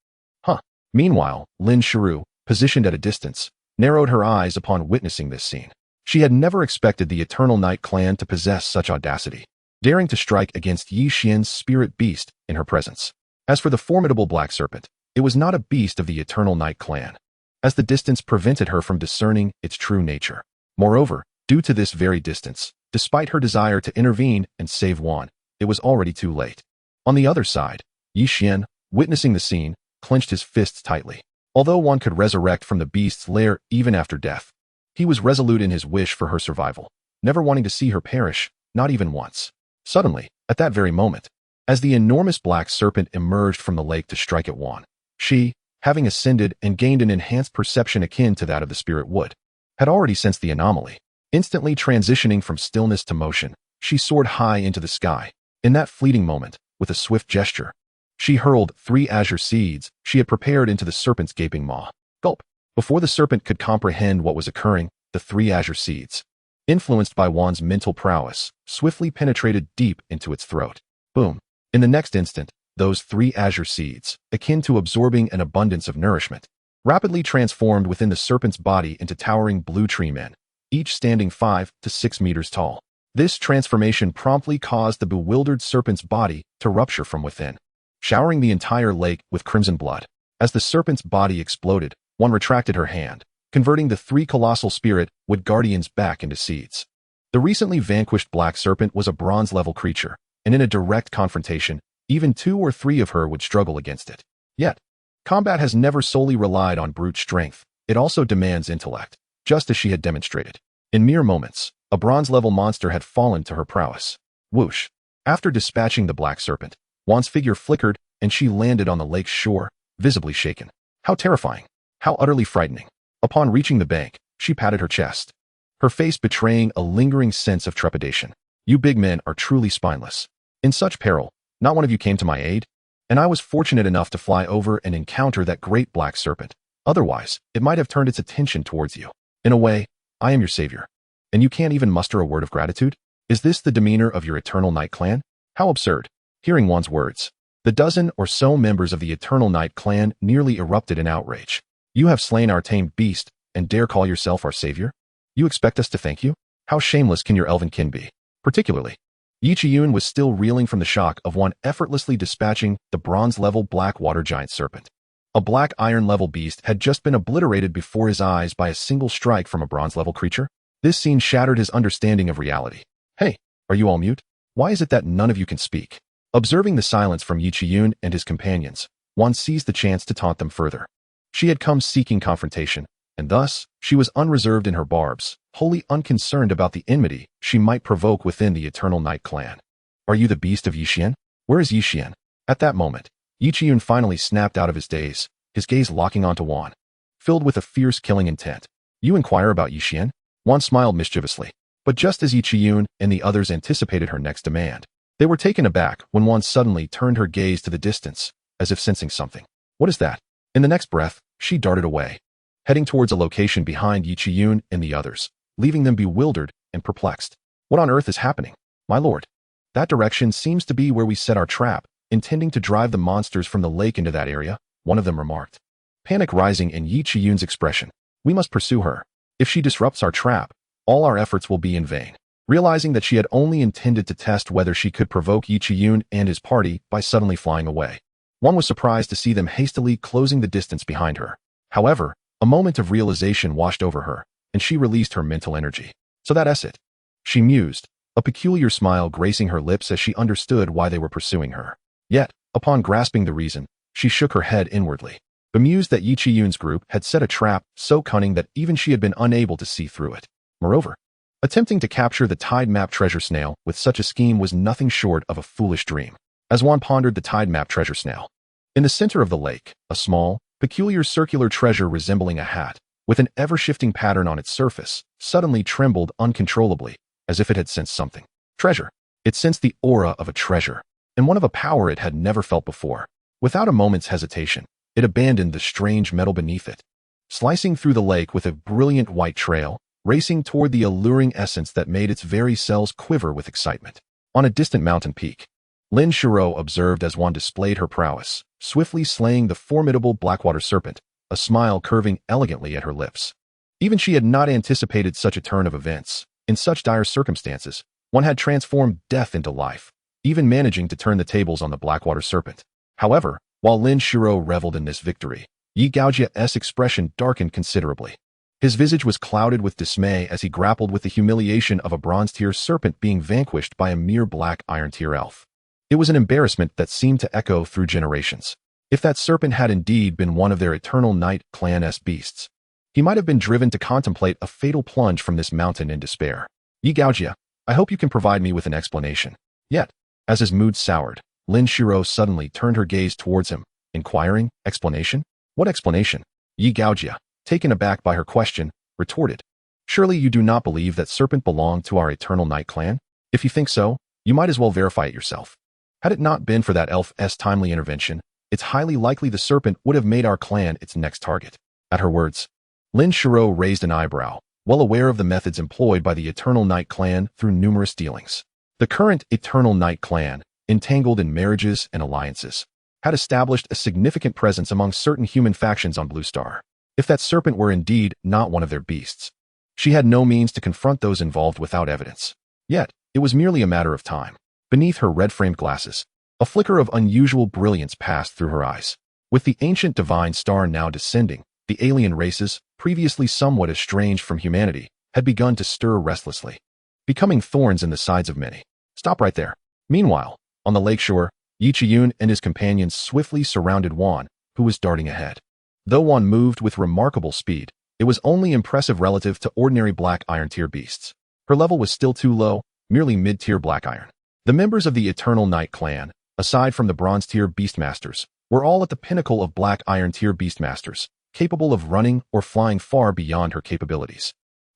Meanwhile, Lin Shiru, positioned at a distance, narrowed her eyes upon witnessing this scene. She had never expected the Eternal Night clan to possess such audacity, daring to strike against Yi Xian's spirit beast in her presence. As for the formidable black serpent, it was not a beast of the Eternal Night clan, as the distance prevented her from discerning its true nature. Moreover, due to this very distance, despite her desire to intervene and save Juan, it was already too late. On the other side, Yi Xian, witnessing the scene, clenched his fists tightly. Although one could resurrect from the beast's lair even after death, he was resolute in his wish for her survival, never wanting to see her perish, not even once. Suddenly, at that very moment, as the enormous black serpent emerged from the lake to strike at Juan, she, having ascended and gained an enhanced perception akin to that of the spirit would, had already sensed the anomaly. Instantly transitioning from stillness to motion, she soared high into the sky. In that fleeting moment, with a swift gesture, she hurled 3 azure seeds she had prepared into the serpent's gaping maw. Gulp! Before the serpent could comprehend what was occurring, the 3 azure seeds, influenced by Juan's mental prowess, swiftly penetrated deep into its throat. Boom! In the next instant, those 3 azure seeds, akin to absorbing an abundance of nourishment, rapidly transformed within the serpent's body into towering blue tree men, each standing 5 to 6 meters tall. This transformation promptly caused the bewildered serpent's body to rupture from within, showering the entire lake with crimson blood. As the serpent's body exploded, one retracted her hand, converting the 3 colossal spirit wood guardians back into seeds. The recently vanquished black serpent was a bronze-level creature, and in a direct confrontation, even 2 or 3 of her would struggle against it. Yet, combat has never solely relied on brute strength, it also demands intellect, just as she had demonstrated. In mere moments, a bronze-level monster had fallen to her prowess. Whoosh! After dispatching the black serpent, Juan's figure flickered and she landed on the lake's shore, visibly shaken. How terrifying! How utterly frightening! Upon reaching the bank, she patted her chest, her face betraying a lingering sense of trepidation. You big men are truly spineless. In such peril, not one of you came to my aid, and I was fortunate enough to fly over and encounter that great black serpent. Otherwise, it might have turned its attention towards you. In a way, I am your savior. And you can't even muster a word of gratitude? Is this the demeanor of your Eternal Night clan? How absurd. Hearing Juan's words, the dozen or so members of the Eternal Night clan nearly erupted in outrage. You have slain our tamed beast and dare call yourself our savior? You expect us to thank you? How shameless can your elven kin be? Particularly, Yi Qiyun was still reeling from the shock of Juan effortlessly dispatching the bronze-level black water giant serpent. A black iron-level beast had just been obliterated before his eyes by a single strike from a bronze-level creature. This scene shattered his understanding of reality. Hey, are you all mute? Why is it that none of you can speak? Observing the silence from Yi Qiyun and his companions, Juan seized the chance to taunt them further. She had come seeking confrontation, and thus, she was unreserved in her barbs, wholly unconcerned about the enmity she might provoke within the Eternal Night clan. Are you the beast of Yi Xian? Where is Yi Xian? At that moment, Yi Qiyun finally snapped out of his daze, his gaze locking onto Juan, filled with a fierce killing intent. You inquire about Yi Xian? Juan smiled mischievously, but just as Yi Qiyun and the others anticipated her next demand, they were taken aback when Juan suddenly turned her gaze to the distance, as if sensing something. What is that? In the next breath, she darted away, heading towards a location behind Yi Qiyun and the others, leaving them bewildered and perplexed. What on earth is happening? My lord, that direction seems to be where we set our trap, intending to drive the monsters from the lake into that area, one of them remarked. Panic rising in Yi Qiyun's expression. We must pursue her. If she disrupts our trap, all our efforts will be in vain. Realizing that she had only intended to test whether she could provoke Yi Qiyun and his party by suddenly flying away, one was surprised to see them hastily closing the distance behind her. However, a moment of realization washed over her, and she released her mental energy. So that's it. She mused, a peculiar smile gracing her lips as she understood why they were pursuing her. Yet, upon grasping the reason, she shook her head inwardly, bemused that Yi Qiyun's group had set a trap so cunning that even she had been unable to see through it. Moreover, attempting to capture the tide map treasure snail with such a scheme was nothing short of a foolish dream. As Xuan pondered the tide map treasure snail, in the center of the lake, a small, peculiar circular treasure resembling a hat, with an ever-shifting pattern on its surface, suddenly trembled uncontrollably, as if it had sensed something. Treasure. It sensed the aura of a treasure, and one of a power it had never felt before. Without a moment's hesitation, it abandoned the strange metal beneath it, slicing through the lake with a brilliant white trail, racing toward the alluring essence that made its very cells quiver with excitement. On a distant mountain peak, Lin Shiro observed as Xuan displayed her prowess, swiftly slaying the formidable Blackwater serpent, a smile curving elegantly at her lips. Even she had not anticipated such a turn of events. In such dire circumstances, one had transformed death into life, even managing to turn the tables on the Blackwater serpent. However, while Lin Shiro reveled in this victory, Yi Gaojia's expression darkened considerably. His visage was clouded with dismay as he grappled with the humiliation of a bronze-tier serpent being vanquished by a mere black iron-tier elf. It was an embarrassment that seemed to echo through generations. If that serpent had indeed been one of their Eternal Night clan-esque beasts, he might have been driven to contemplate a fatal plunge from this mountain in despair. Yi Gaojia, I hope you can provide me with an explanation. Yet, as his mood soured, Lin Shiro suddenly turned her gaze towards him, inquiring, explanation? What explanation? Yi Gaojia, taken aback by her question, retorted. Surely you do not believe that serpent belonged to our Eternal Night clan? If you think so, you might as well verify it yourself. Had it not been for that elf's timely intervention, it's highly likely the serpent would have made our clan its next target. At her words, Lin Shiro raised an eyebrow, well aware of the methods employed by the Eternal Night clan through numerous dealings. The current Eternal Night clan, entangled in marriages and alliances, had established a significant presence among certain human factions on Blue Star. If that serpent were indeed not one of their beasts, she had no means to confront those involved without evidence. Yet, it was merely a matter of time. Beneath her red-framed glasses, a flicker of unusual brilliance passed through her eyes. With the ancient divine star now descending, the alien races, previously somewhat estranged from humanity, had begun to stir restlessly, becoming thorns in the sides of many. Stop right there. Meanwhile, on the lakeshore, Yi Qiyun and his companions swiftly surrounded Xuan, who was darting ahead. Though Xuan moved with remarkable speed, it was only impressive relative to ordinary black iron-tier beasts. Her level was still too low, merely mid-tier black iron. The members of the Eternal Night clan, aside from the bronze-tier beastmasters, were all at the pinnacle of black iron-tier beastmasters, capable of running or flying far beyond her capabilities.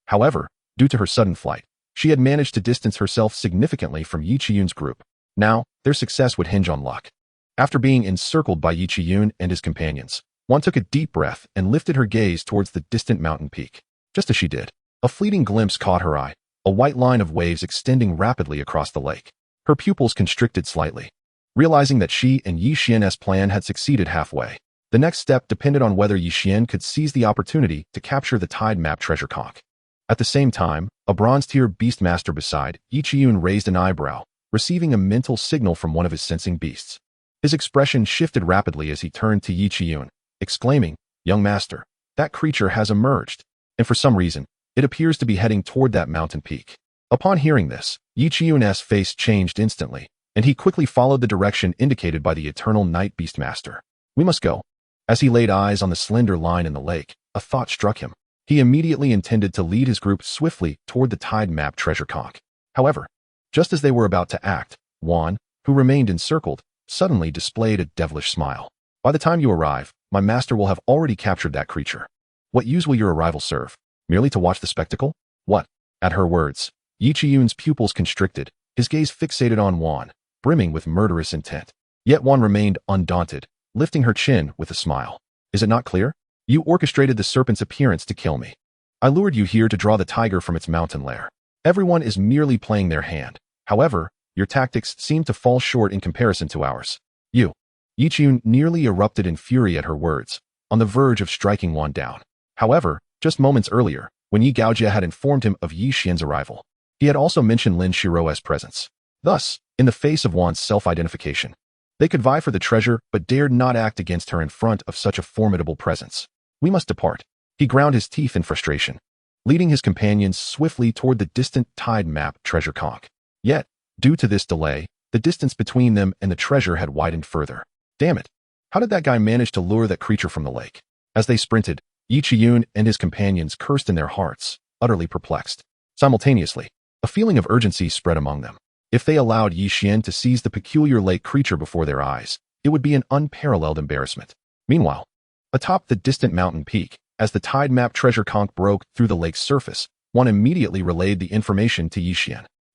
However, due to her sudden flight, she had managed to distance herself significantly from Yi Qiyun's group. Now, their success would hinge on luck. After being encircled by Yi Qiyun and his companions, Xuan took a deep breath and lifted her gaze towards the distant mountain peak. Just as she did, a fleeting glimpse caught her eye, a white line of waves extending rapidly across the lake. Her pupils constricted slightly, realizing that she and Yi Xian's plan had succeeded halfway. The next step depended on whether Yi Xian could seize the opportunity to capture the tide map treasure conch. At the same time, a bronze-tier beastmaster beside Yi Qiyun raised an eyebrow, receiving a mental signal from one of his sensing beasts. His expression shifted rapidly as he turned to Yi Qiyun, exclaiming, "Young master, that creature has emerged, and for some reason, it appears to be heading toward that mountain peak." Upon hearing this, Yi Qiyun's face changed instantly, and he quickly followed the direction indicated by the Eternal Night Beastmaster. "We must go." As he laid eyes on the slender line in the lake, a thought struck him. He immediately intended to lead his group swiftly toward the tide map treasure conch. However, just as they were about to act, Xuan, who remained encircled, suddenly displayed a devilish smile. "By the time you arrive, my master will have already captured that creature. What use will your arrival serve? Merely to watch the spectacle? What?" At her words, Yi Qiyun's pupils constricted, his gaze fixated on Xuan, brimming with murderous intent. Yet Xuan remained undaunted, lifting her chin with a smile. "Is it not clear? You orchestrated the serpent's appearance to kill me. I lured you here to draw the tiger from its mountain lair. Everyone is merely playing their hand. However, your tactics seem to fall short in comparison to ours. You." Yi Qiyun nearly erupted in fury at her words, on the verge of striking Xuan down. However, just moments earlier, when Yi Gaojia had informed him of Yi Xian's arrival, he had also mentioned Lin Shiro's presence. Thus, in the face of Xuan's self-identification, they could vie for the treasure but dared not act against her in front of such a formidable presence. "We must depart." He ground his teeth in frustration, leading his companions swiftly toward the distant tide map treasure conch. Yet, due to this delay, the distance between them and the treasure had widened further. Damn it! How did that guy manage to lure that creature from the lake? As they sprinted, Yi and his companions cursed in their hearts, utterly perplexed. Simultaneously, a feeling of urgency spread among them. If they allowed Yi to seize the peculiar lake creature before their eyes, it would be an unparalleled embarrassment. Meanwhile, atop the distant mountain peak, as the tide map treasure conch broke through the lake's surface, one immediately relayed the information to Yi.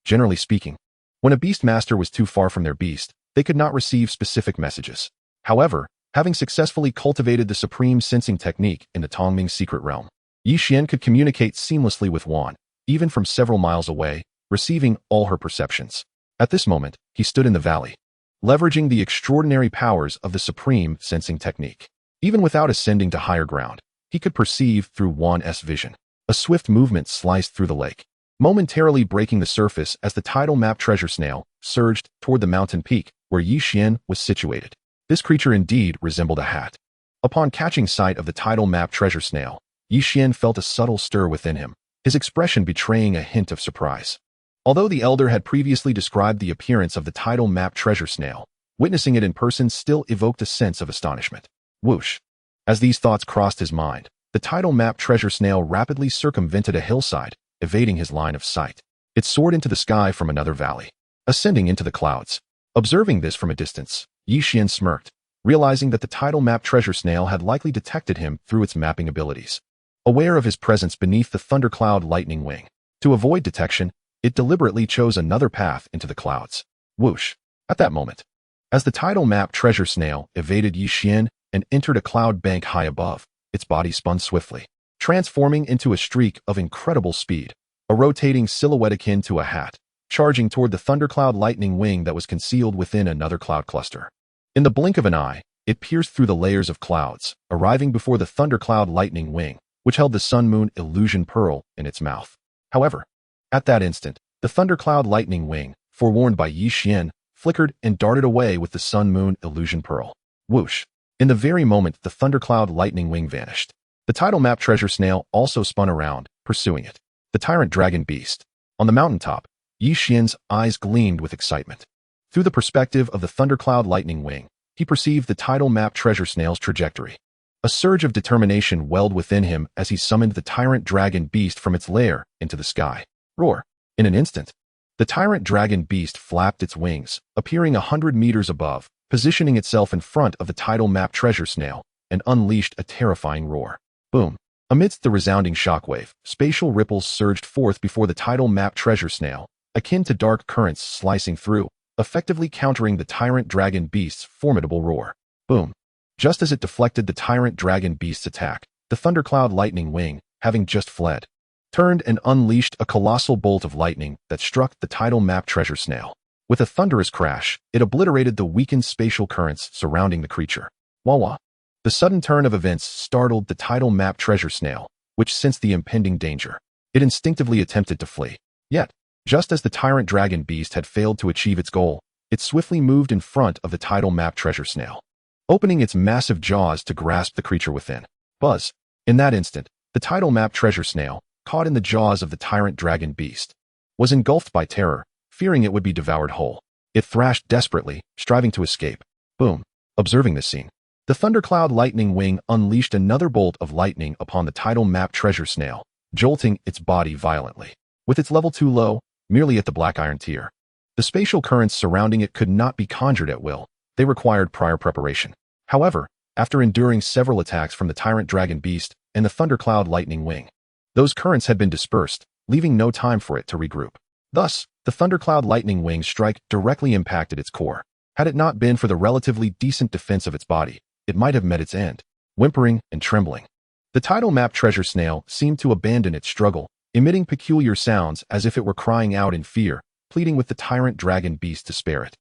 Generally speaking, when a beastmaster was too far from their beast, they could not receive specific messages. However, having successfully cultivated the supreme sensing technique in the Tongming secret realm, Yi could communicate seamlessly with Xuan, even from several miles away, receiving all her perceptions. At this moment, he stood in the valley, leveraging the extraordinary powers of the supreme sensing technique. Even without ascending to higher ground, he could perceive through Xuan's vision. A swift movement sliced through the lake, momentarily breaking the surface as the tidal map treasure snail surged toward the mountain peak where Yi was situated. This creature indeed resembled a hat. Upon catching sight of the tidal map treasure snail, Yi felt a subtle stir within him, his expression betraying a hint of surprise. Although the elder had previously described the appearance of the tidal map treasure snail, witnessing it in person still evoked a sense of astonishment. Whoosh! As these thoughts crossed his mind, the tidal map treasure snail rapidly circumvented a hillside, evading his line of sight. It soared into the sky from another valley, ascending into the clouds. Observing this from a distance, Yi smirked, realizing that the tidal map treasure snail had likely detected him through its mapping abilities. Aware of his presence beneath the thundercloud lightning wing, to avoid detection, it deliberately chose another path into the clouds. Whoosh! At that moment, as the tidal map treasure snail evaded Yi and entered a cloud bank high above, its body spun swiftly, transforming into a streak of incredible speed, a rotating silhouette akin to a hat, charging toward the thundercloud lightning wing that was concealed within another cloud cluster. In the blink of an eye, it pierced through the layers of clouds, arriving before the thundercloud lightning wing, which held the sun-moon illusion pearl in its mouth. However, at that instant, the thundercloud lightning wing, forewarned by Yi flickered and darted away with the sun-moon illusion pearl. Whoosh! In the very moment the thundercloud lightning wing vanished, the tidal map treasure snail also spun around, pursuing it. The tyrant dragon beast. On the mountaintop, Yi eyes gleamed with excitement. Through the perspective of the thundercloud lightning wing, he perceived the tidal map treasure snail's trajectory. A surge of determination welled within him as he summoned the tyrant dragon beast from its lair into the sky. Roar! In an instant, the tyrant dragon beast flapped its wings, appearing 100 meters above, positioning itself in front of the tidal map treasure snail, and unleashed a terrifying roar. Boom! Amidst the resounding shockwave, spatial ripples surged forth before the tidal map treasure snail, akin to dark currents slicing through, effectively countering the tyrant dragon beast's formidable roar. Boom! Just as it deflected the tyrant dragon beast's attack, the thundercloud lightning wing, having just fled, turned and unleashed a colossal bolt of lightning that struck the tidal map treasure snail. With a thunderous crash, it obliterated the weakened spatial currents surrounding the creature. Wah-wah! The sudden turn of events startled the tidal map treasure snail, which sensed the impending danger. It instinctively attempted to flee. Yet, just as the tyrant dragon beast had failed to achieve its goal, it swiftly moved in front of the tidal map treasure snail, opening its massive jaws to grasp the creature within. Buzz! In that instant, the tidal map treasure snail, caught in the jaws of the tyrant dragon beast, was engulfed by terror, fearing it would be devoured whole. It thrashed desperately, striving to escape. Boom! Observing this scene, the thundercloud lightning wing unleashed another bolt of lightning upon the tidal map treasure snail, jolting its body violently. With its level 2 low, merely at the black iron tier, the spatial currents surrounding it could not be conjured at will. They required prior preparation. However, after enduring several attacks from the tyrant dragon beast and the thundercloud lightning wing, those currents had been dispersed, leaving no time for it to regroup. Thus, the thundercloud lightning wing strike directly impacted its core. Had it not been for the relatively decent defense of its body, it might have met its end, whimpering and trembling. The tidal map treasure snail seemed to abandon its struggle, emitting peculiar sounds as if it were crying out in fear, pleading with the tyrant dragon beast to spare it,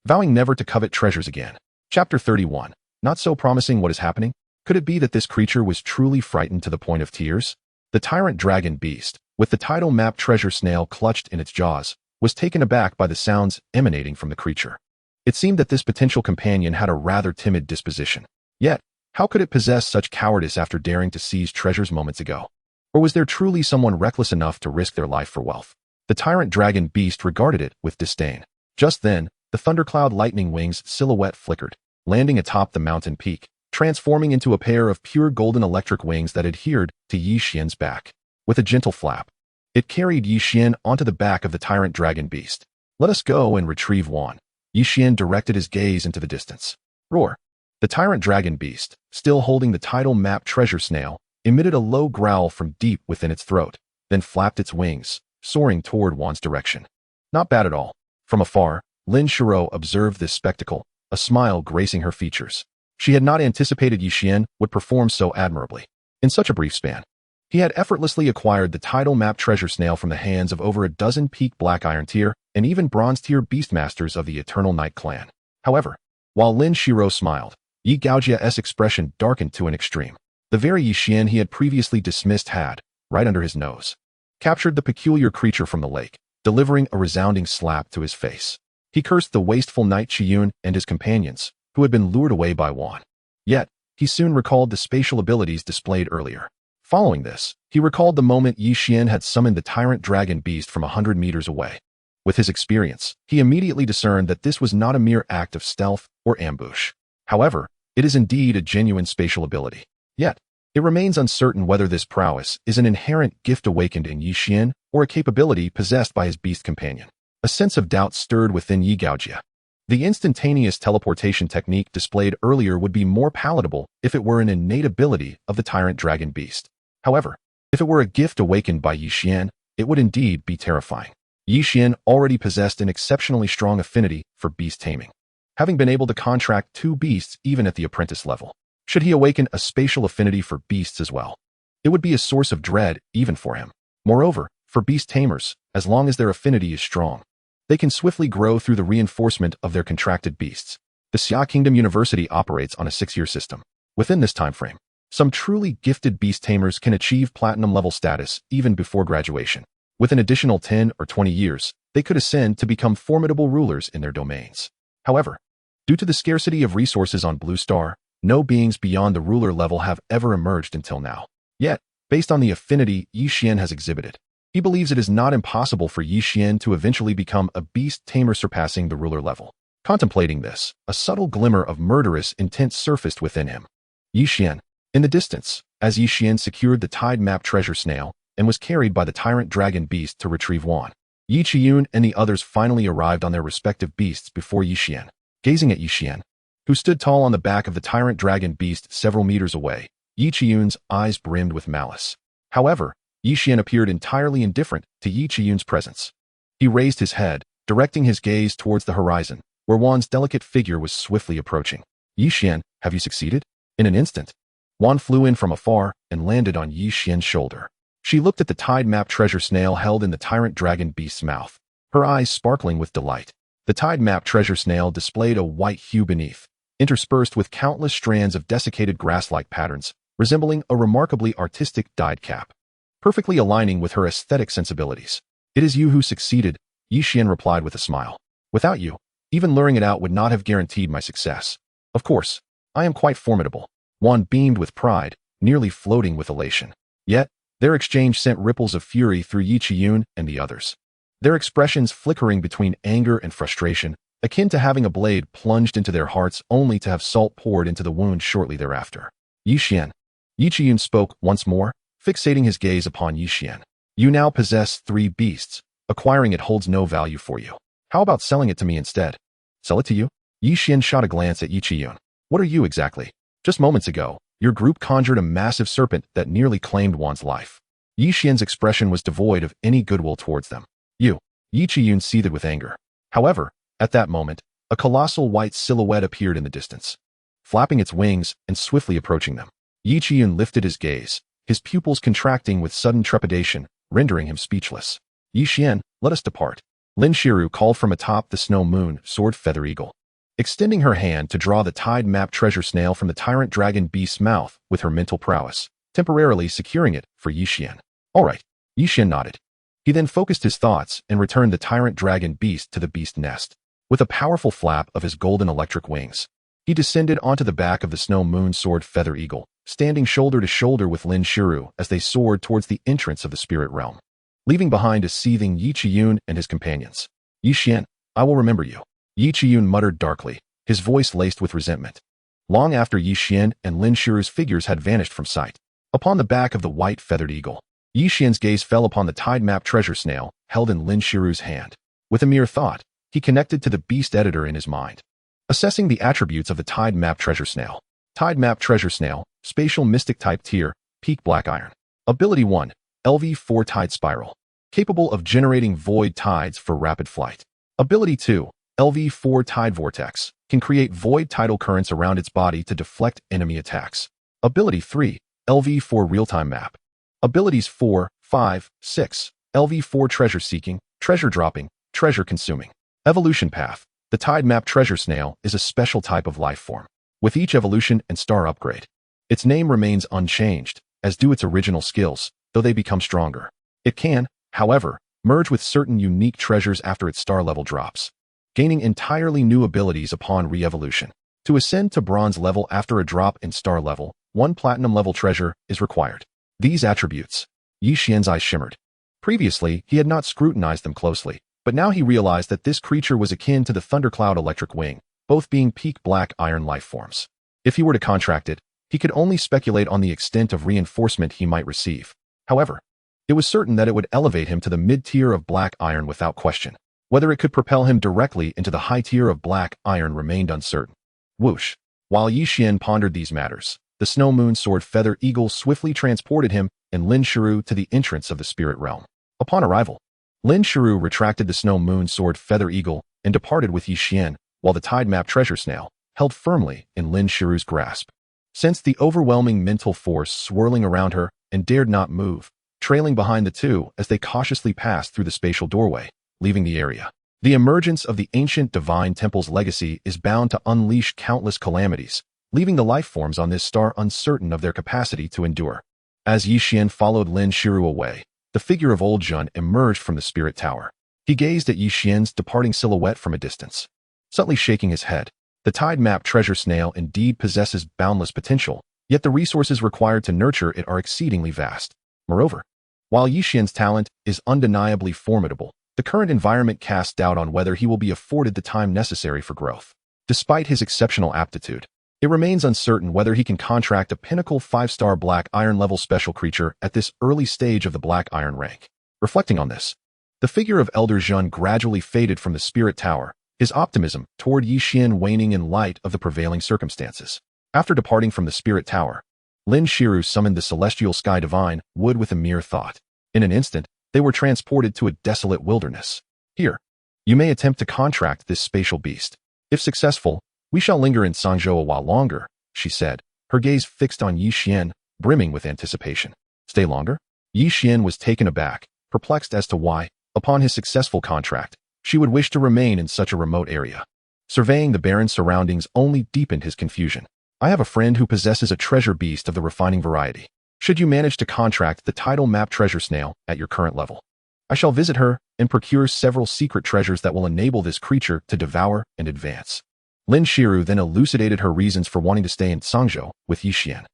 vowing never to covet treasures again. Chapter 31. Not so promising. What is happening? Could it be that this creature was truly frightened to the point of tears? The tyrant dragon beast, with the tidal map treasure snail clutched in its jaws, was taken aback by the sounds emanating from the creature. It seemed that this potential companion had a rather timid disposition. Yet, how could it possess such cowardice after daring to seize treasures moments ago? Or was there truly someone reckless enough to risk their life for wealth? The tyrant dragon beast regarded it with disdain. Just then, the thundercloud lightning wings silhouette flickered, landing atop the mountain peak, transforming into a pair of pure golden electric wings that adhered to Yi Xian's back. With a gentle flap, it carried Yi Xian onto the back of the tyrant dragon beast. Let us go and retrieve Xuan. Yi Xian directed his gaze into the distance. Roar. The tyrant dragon beast, still holding the tidal map treasure snail, emitted a low growl from deep within its throat, then flapped its wings, soaring toward Xuan's direction. Not bad at all. From afar, Lin Shiro observed this spectacle, a smile gracing her features. She had not anticipated Yi Xian would perform so admirably. In such a brief span, he had effortlessly acquired the tidal map treasure snail from the hands of over a dozen peak Black Iron tier and even bronze tier beastmasters of the Eternal Night clan. However, while Lin Shiro smiled, Yi Gaojia's expression darkened to an extreme. The very Yi Xian he had previously dismissed had, right under his nose, captured the peculiar creature from the lake, delivering a resounding slap to his face. He cursed the wasteful knight Qiyun and his companions, who had been lured away by Xuan. Yet, he soon recalled the spatial abilities displayed earlier. Following this, he recalled the moment Yi Xian had summoned the tyrant dragon beast from 100 meters away. With his experience, he immediately discerned that this was not a mere act of stealth or ambush. However, it is indeed a genuine spatial ability. Yet, it remains uncertain whether this prowess is an inherent gift awakened in Yi Xian or a capability possessed by his beast companion. A sense of doubt stirred within Yi Gaojia. The instantaneous teleportation technique displayed earlier would be more palatable if it were an innate ability of the tyrant dragon beast. However, if it were a gift awakened by Yi Xian, it would indeed be terrifying. Yi Xian already possessed an exceptionally strong affinity for beast taming, having been able to contract 2 beasts even at the apprentice level. Should he awaken a spatial affinity for beasts as well, it would be a source of dread even for him. Moreover, for beast tamers, as long as their affinity is strong, they can swiftly grow through the reinforcement of their contracted beasts. The Xia Kingdom University operates on a 6-year system. Within this time frame, some truly gifted beast tamers can achieve platinum level status even before graduation. With an additional 10 or 20 years, they could ascend to become formidable rulers in their domains. However, due to the scarcity of resources on Blue Star, no beings beyond the ruler level have ever emerged until now. Yet, based on the affinity Yi Xian has exhibited, he believes it is not impossible for Yi Xian to eventually become a beast tamer surpassing the ruler level. Contemplating this, a subtle glimmer of murderous intent surfaced within him. Yi Xian. In the distance, as Yi Xian secured the tide map treasure snail and was carried by the tyrant dragon beast to retrieve Xuan, Yi Qiyun and the others finally arrived on their respective beasts before Yi Xian. Gazing at Yi Xian, who stood tall on the back of the tyrant dragon beast several meters away, Yi Qiyun's eyes brimmed with malice. However, Yi Xian appeared entirely indifferent to Yi Qiyun's presence. He raised his head, directing his gaze towards the horizon, where Xuan's delicate figure was swiftly approaching. Yi Xian, have you succeeded? In an instant, Xuan flew in from afar and landed on Yi Xian's shoulder. She looked at the tide map treasure snail held in the tyrant dragon beast's mouth, her eyes sparkling with delight. The tide map treasure snail displayed a white hue beneath, interspersed with countless strands of desiccated grass-like patterns, resembling a remarkably artistic dyed cap, perfectly aligning with her aesthetic sensibilities. It is you who succeeded, Yi Xian replied with a smile. Without you, even luring it out would not have guaranteed my success. Of course, I am quite formidable. Xuan beamed with pride, nearly floating with elation. Yet, their exchange sent ripples of fury through Yi Qiyun and the others, their expressions flickering between anger and frustration, akin to having a blade plunged into their hearts only to have salt poured into the wound shortly thereafter. Yi Xian. Yi Qiyun spoke once more, fixating his gaze upon Yi Xian. You now possess 3 beasts. Acquiring it holds no value for you. How about selling it to me instead? Sell it to you? Yi Xian shot a glance at Yi Qiyun. What are you exactly? Just moments ago, your group conjured a massive serpent that nearly claimed Xuan's life. Yi Xian's expression was devoid of any goodwill towards them. You. Yi Qiyun seethed with anger. However, at that moment, a colossal white silhouette appeared in the distance, flapping its wings and swiftly approaching them. Yi Qiyun lifted his gaze, his pupils contracting with sudden trepidation, rendering him speechless. Yi Xian, let us depart. Lin Shiru called from atop the snow moon sword feather eagle, extending her hand to draw the tide map treasure snail from the tyrant dragon beast's mouth with her mental prowess, temporarily securing it for Yi Xian. All right. Yi Xian nodded. He then focused his thoughts and returned the tyrant dragon beast to the beast nest. With a powerful flap of his golden electric wings, he descended onto the back of the snow moon sword feather eagle, standing shoulder to shoulder with Lin Shiru as they soared towards the entrance of the spirit realm. leaving behind a seething Yi Qiyun and his companions. Yi Xian, I will remember you. Yi Qiyun muttered darkly, his voice laced with resentment. Long after Yi Xian and Lin Shiru's figures had vanished from sight, upon the back of the white feathered eagle, Yi Xian's gaze fell upon the tide map treasure snail held in Lin Shiru's hand. With a mere thought, he connected to the beast editor in his mind. Assessing the attributes of the tide map treasure snail. Tide map treasure snail, spatial mystic type tier, peak black iron. Ability 1, LV4 tide spiral. Capable of generating void tides for rapid flight. Ability 2, LV4 tide vortex. Can create void tidal currents around its body to deflect enemy attacks. Ability 3, LV4 real-time map. Abilities 4, 5, 6, LV4 treasure seeking, treasure dropping, treasure consuming. Evolution path. The tide map treasure snail is a special type of life form. With each evolution and star upgrade, its name remains unchanged, as do its original skills, though they become stronger. It can, however, merge with certain unique treasures after its star level drops, gaining entirely new abilities upon re-evolution. To ascend to bronze level after a drop in star level, 1 platinum level treasure is required. These attributes. Yi Xian's eyes shimmered. Previously, he had not scrutinized them closely, but now he realized that this creature was akin to the Thundercloud Electric Wing, both being peak black iron life forms. If he were to contract it, he could only speculate on the extent of reinforcement he might receive. However, it was certain that it would elevate him to the mid-tier of black iron without question. Whether it could propel him directly into the high tier of black iron remained uncertain. Whoosh! While Yi Xian pondered these matters, the Snow Moon Sword Feather Eagle swiftly transported him and Lin Shiru to the entrance of the spirit realm. Upon arrival, Lin Shiru retracted the Snow Moon Sword Feather Eagle and departed with Yi Xian, while the tide map treasure snail held firmly in Lin Shiru's grasp. Sensed the overwhelming mental force swirling around her and dared not move, trailing behind the two as they cautiously passed through the spatial doorway, leaving the area. The emergence of the ancient divine temple's legacy is bound to unleash countless calamities, leaving the life forms on this star uncertain of their capacity to endure. As Yi Xian followed Lin Shiru away, the figure of old Xuan emerged from the spirit tower. He gazed at Yi Xian's departing silhouette from a distance, subtly shaking his head. The tide map treasure snail indeed possesses boundless potential, yet the resources required to nurture it are exceedingly vast. Moreover, while Yi Xian's talent is undeniably formidable, the current environment casts doubt on whether he will be afforded the time necessary for growth. Despite his exceptional aptitude, it remains uncertain whether he can contract a pinnacle 5-star black iron level special creature at this early stage of the black iron rank. Reflecting on this, the figure of Elder Xuan gradually faded from the spirit tower, his optimism toward Yi Xian waning in light of the prevailing circumstances. After departing from the spirit tower, Lin Shiru summoned the celestial sky divine wood with a mere thought. In an instant, they were transported to a desolate wilderness. Here, you may attempt to contract this spatial beast. If successful, we shall linger in Sangzhou a while longer, she said, her gaze fixed on Yi Xian, brimming with anticipation. Stay longer? Yi Xian was taken aback, perplexed as to why, upon his successful contract, she would wish to remain in such a remote area. Surveying the barren surroundings only deepened his confusion. I have a friend who possesses a treasure beast of the refining variety. Should you manage to contract the tidal map treasure snail at your current level, I shall visit her and procure several secret treasures that will enable this creature to devour and advance. Lin Shiru then elucidated her reasons for wanting to stay in Sangzhou with Yi Xian.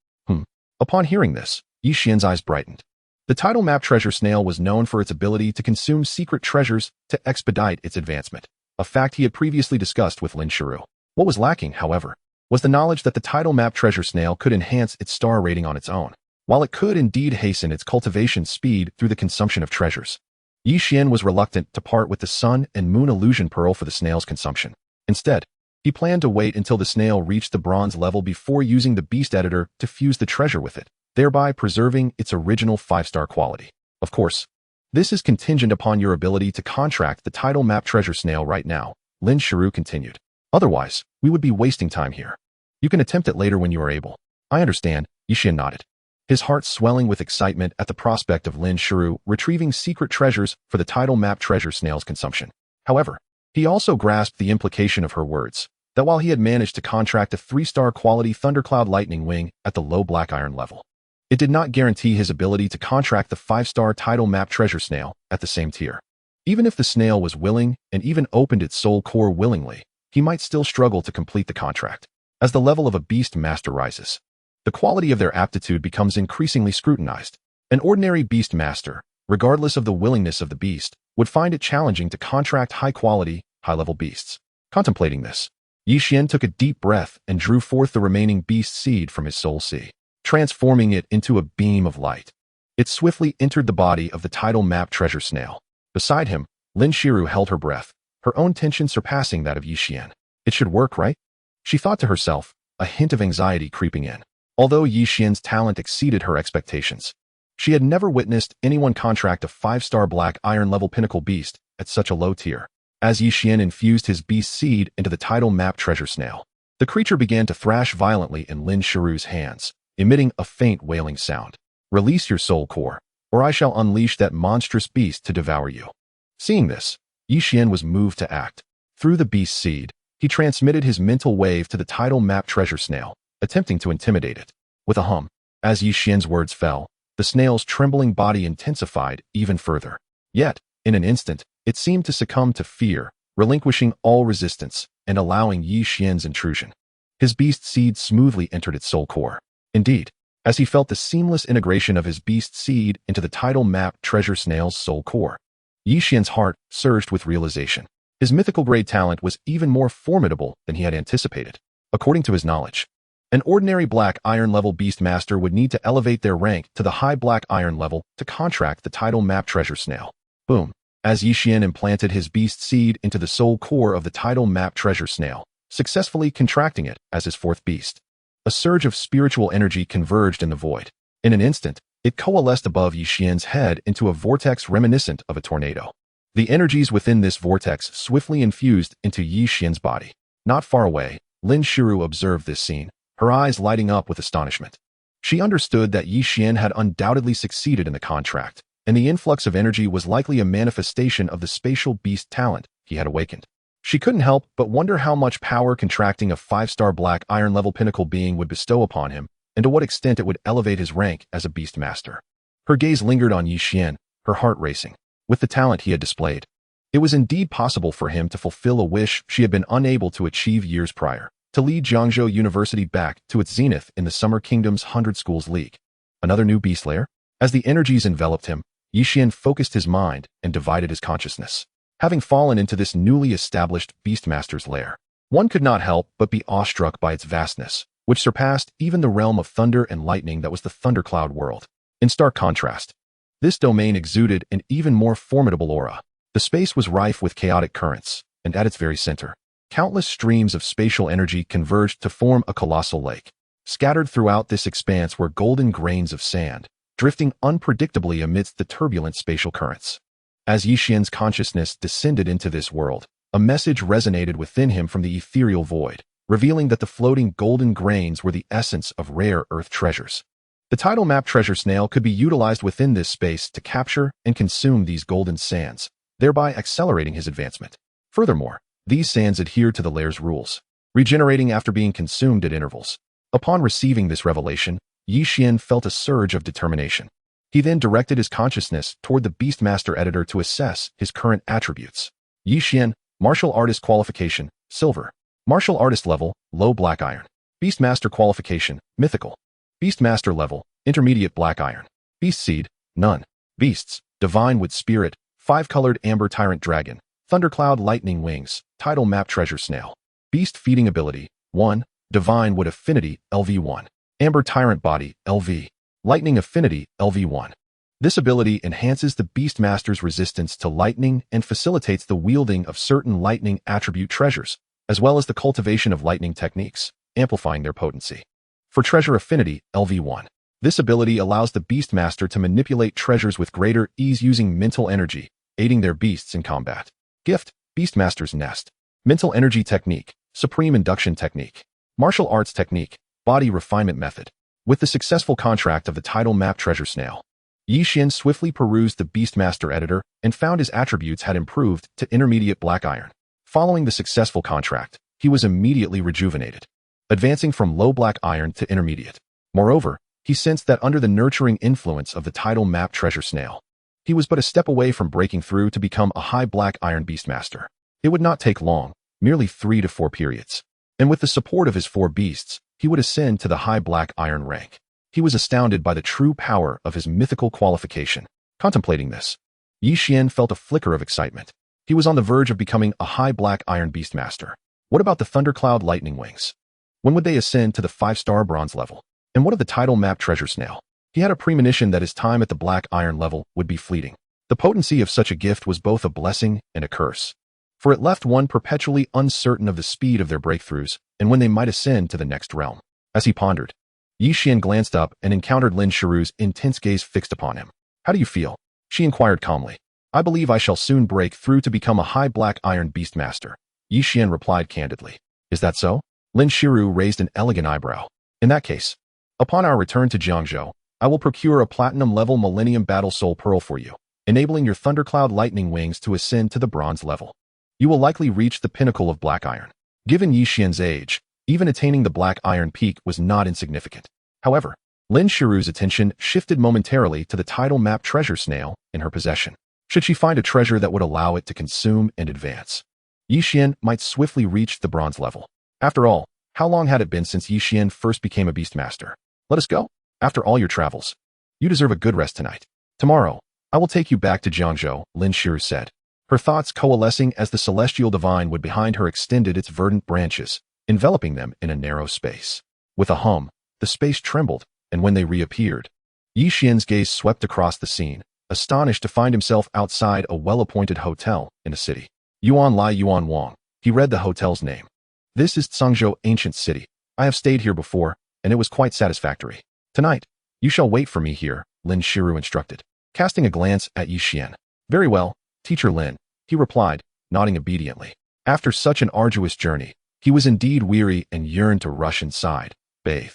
Upon hearing this, Yi Xian's eyes brightened. The tidal map treasure snail was known for its ability to consume secret treasures to expedite its advancement, a fact he had previously discussed with Lin Shiru. What was lacking, however, was the knowledge that the tidal map treasure snail could enhance its star rating on its own. While it could indeed hasten its cultivation speed through the consumption of treasures, Yi Xian was reluctant to part with the sun and moon illusion pearl for the snail's consumption. Instead, he planned to wait until the snail reached the bronze level before using the beast editor to fuse the treasure with it, thereby preserving its original 5-star quality. Of course, this is contingent upon your ability to contract the tidal map treasure snail right now, Lin Shiru continued. Otherwise, we would be wasting time here. You can attempt it later when you are able. I understand, Yi Xian nodded, his heart swelling with excitement at the prospect of Lin Shiru retrieving secret treasures for the tidal map treasure snail's consumption. However, he also grasped the implication of her words, that while he had managed to contract a 3-star quality Thundercloud Lightning Wing at the low black iron level, it did not guarantee his ability to contract the 5-star tidal map treasure snail at the same tier. Even if the snail was willing and even opened its soul core willingly, he might still struggle to complete the contract. As the level of a beast master rises, the quality of their aptitude becomes increasingly scrutinized. An ordinary beast master, regardless of the willingness of the beast, would find it challenging to contract high-quality, high-level beasts. Contemplating this, Yixian took a deep breath and drew forth the remaining beast seed from his soul sea, transforming it into a beam of light. It swiftly entered the body of the tidal map treasure snail. Beside him, Lin Shiru held her breath, her own tension surpassing that of Yixian. It should work, right? She thought to herself, a hint of anxiety creeping in. Although Yixian's talent exceeded her expectations, she had never witnessed anyone contract a 5-star black iron-level pinnacle beast at such a low tier. As Yixian infused his beast seed into the tidal map treasure snail, the creature began to thrash violently in Lin Shiru's hands, emitting a faint wailing sound. Release your soul core, or I shall unleash that monstrous beast to devour you. Seeing this, Yixian was moved to act. Through the beast seed, he transmitted his mental wave to the tidal map treasure snail, attempting to intimidate it. With a hum, as Yixian's words fell, the snail's trembling body intensified even further. Yet, in an instant, it seemed to succumb to fear, relinquishing all resistance and allowing Yixian's intrusion. His beast seed smoothly entered its soul core. Indeed, as he felt the seamless integration of his beast seed into the tidal map treasure snail's soul core, Yixian's heart surged with realization. His mythical-grade talent was even more formidable than he had anticipated. According to his knowledge, an ordinary black iron-level beast master would need to elevate their rank to the high black iron level to contract the tidal map treasure snail. Boom. As Yixian implanted his beast seed into the soul core of the tidal map treasure snail, successfully contracting it as his fourth beast, a surge of spiritual energy converged in the void. In an instant, it coalesced above Yixian's head into a vortex reminiscent of a tornado. The energies within this vortex swiftly infused into Yixian's body. Not far away, Lin Shiru observed this scene, her eyes lighting up with astonishment. She understood that Yixian had undoubtedly succeeded in the contract, and the influx of energy was likely a manifestation of the spatial beast talent he had awakened. She couldn't help but wonder how much power contracting a 5-star black iron-level pinnacle being would bestow upon him, and to what extent it would elevate his rank as a beast master. Her gaze lingered on Yixian, her heart racing. With the talent he had displayed, it was indeed possible for him to fulfill a wish she had been unable to achieve years prior, to lead Jiangzhou University back to its zenith in the Summer Kingdom's 100 Schools League. Another new beast lair? As the energies enveloped him, Yixian focused his mind and divided his consciousness. Having fallen into this newly established Beastmaster's lair, one could not help but be awestruck by its vastness, which surpassed even the realm of thunder and lightning that was the Thundercloud world. In stark contrast, this domain exuded an even more formidable aura. The space was rife with chaotic currents, and at its very center, countless streams of spatial energy converged to form a colossal lake. Scattered throughout this expanse were golden grains of sand, drifting unpredictably amidst the turbulent spatial currents. As Yixian's consciousness descended into this world, a message resonated within him from the ethereal void, revealing that the floating golden grains were the essence of rare earth treasures. The tidal map treasure snail could be utilized within this space to capture and consume these golden sands, thereby accelerating his advancement. Furthermore, these sands adhered to the lair's rules, regenerating after being consumed at intervals. Upon receiving this revelation, Yixian felt a surge of determination. He then directed his consciousness toward the Beastmaster editor to assess his current attributes. Yixian, Martial Artist Qualification, Silver. Martial Artist Level, Low Black Iron. Beastmaster Qualification, Mythical. Beastmaster Level, Intermediate Black Iron. Beast Seed, None. Beasts, Divine Wood Spirit, 5-colored Amber Tyrant Dragon, Thundercloud Lightning Wings, Tidal Map Treasure Snail. Beast Feeding Ability, 1. Divine Wood Affinity, LV1. Amber Tyrant Body, LV. Lightning Affinity, LV1. This ability enhances the Beastmaster's resistance to lightning and facilitates the wielding of certain lightning attribute treasures, as well as the cultivation of lightning techniques, amplifying their potency. For Treasure Affinity, LV1. This ability allows the Beastmaster to manipulate treasures with greater ease using mental energy, aiding their beasts in combat. Gift, Beastmaster's Nest. Mental Energy Technique, Supreme Induction Technique. Martial Arts Technique, Body Refinement Method. With the successful contract of the tidal map treasure snail, Yixian swiftly perused the Beastmaster editor and found his attributes had improved to intermediate black iron. Following the successful contract, he was immediately rejuvenated, advancing from low black iron to intermediate. Moreover, he sensed that under the nurturing influence of the tidal map treasure snail, he was but a step away from breaking through to become a high black iron Beastmaster. It would not take long, merely 3 to 4 periods. And with the support of his 4 beasts, he would ascend to the high black iron rank. He was astounded by the true power of his mythical qualification. Contemplating this, Yi Xian felt a flicker of excitement. He was on the verge of becoming a high black iron beastmaster. What about the Thundercloud Lightning Wings? When would they ascend to the 5-star bronze level? And what of the title map Treasure Snail? He had a premonition that his time at the black iron level would be fleeting. The potency of such a gift was both a blessing and a curse, for it left one perpetually uncertain of the speed of their breakthroughs and when they might ascend to the next realm. As he pondered, Yi Xian glanced up and encountered Lin Shiru's intense gaze fixed upon him. How do you feel? She inquired calmly. I believe I shall soon break through to become a high black iron beastmaster. Yi Xian replied candidly. Is that so? Lin Shiru raised an elegant eyebrow. In that case, upon our return to Jiangzhou, I will procure a platinum-level Millennium Battle Soul Pearl for you, enabling your Thundercloud Lightning Wings to ascend to the bronze level. You will likely reach the pinnacle of black iron. Given Yi Xian's age, even attaining the black iron peak was not insignificant. However, Lin Shiru's attention shifted momentarily to the title map Treasure Snail in her possession. Should she find a treasure that would allow it to consume and advance, Yi Xian might swiftly reach the bronze level. After all, how long had it been since Yi Xian first became a beastmaster? Let us go. After all your travels, you deserve a good rest tonight. Tomorrow, I will take you back to Jiangzhou, Lin Shiru said. Her thoughts coalescing as the celestial divine wood behind her extended its verdant branches, enveloping them in a narrow space. With a hum, the space trembled, and when they reappeared, Yi Xian's gaze swept across the scene, astonished to find himself outside a well-appointed hotel in a city. Yuan Lai Yuan Wang. He read the hotel's name. This is Tsangzhou Ancient City. I have stayed here before, and it was quite satisfactory. Tonight, you shall wait for me here, Lin Shiru instructed, casting a glance at Yi Xian. Very well, Teacher Lin, he replied, nodding obediently. After such an arduous journey, he was indeed weary and yearned to rush inside, bathe,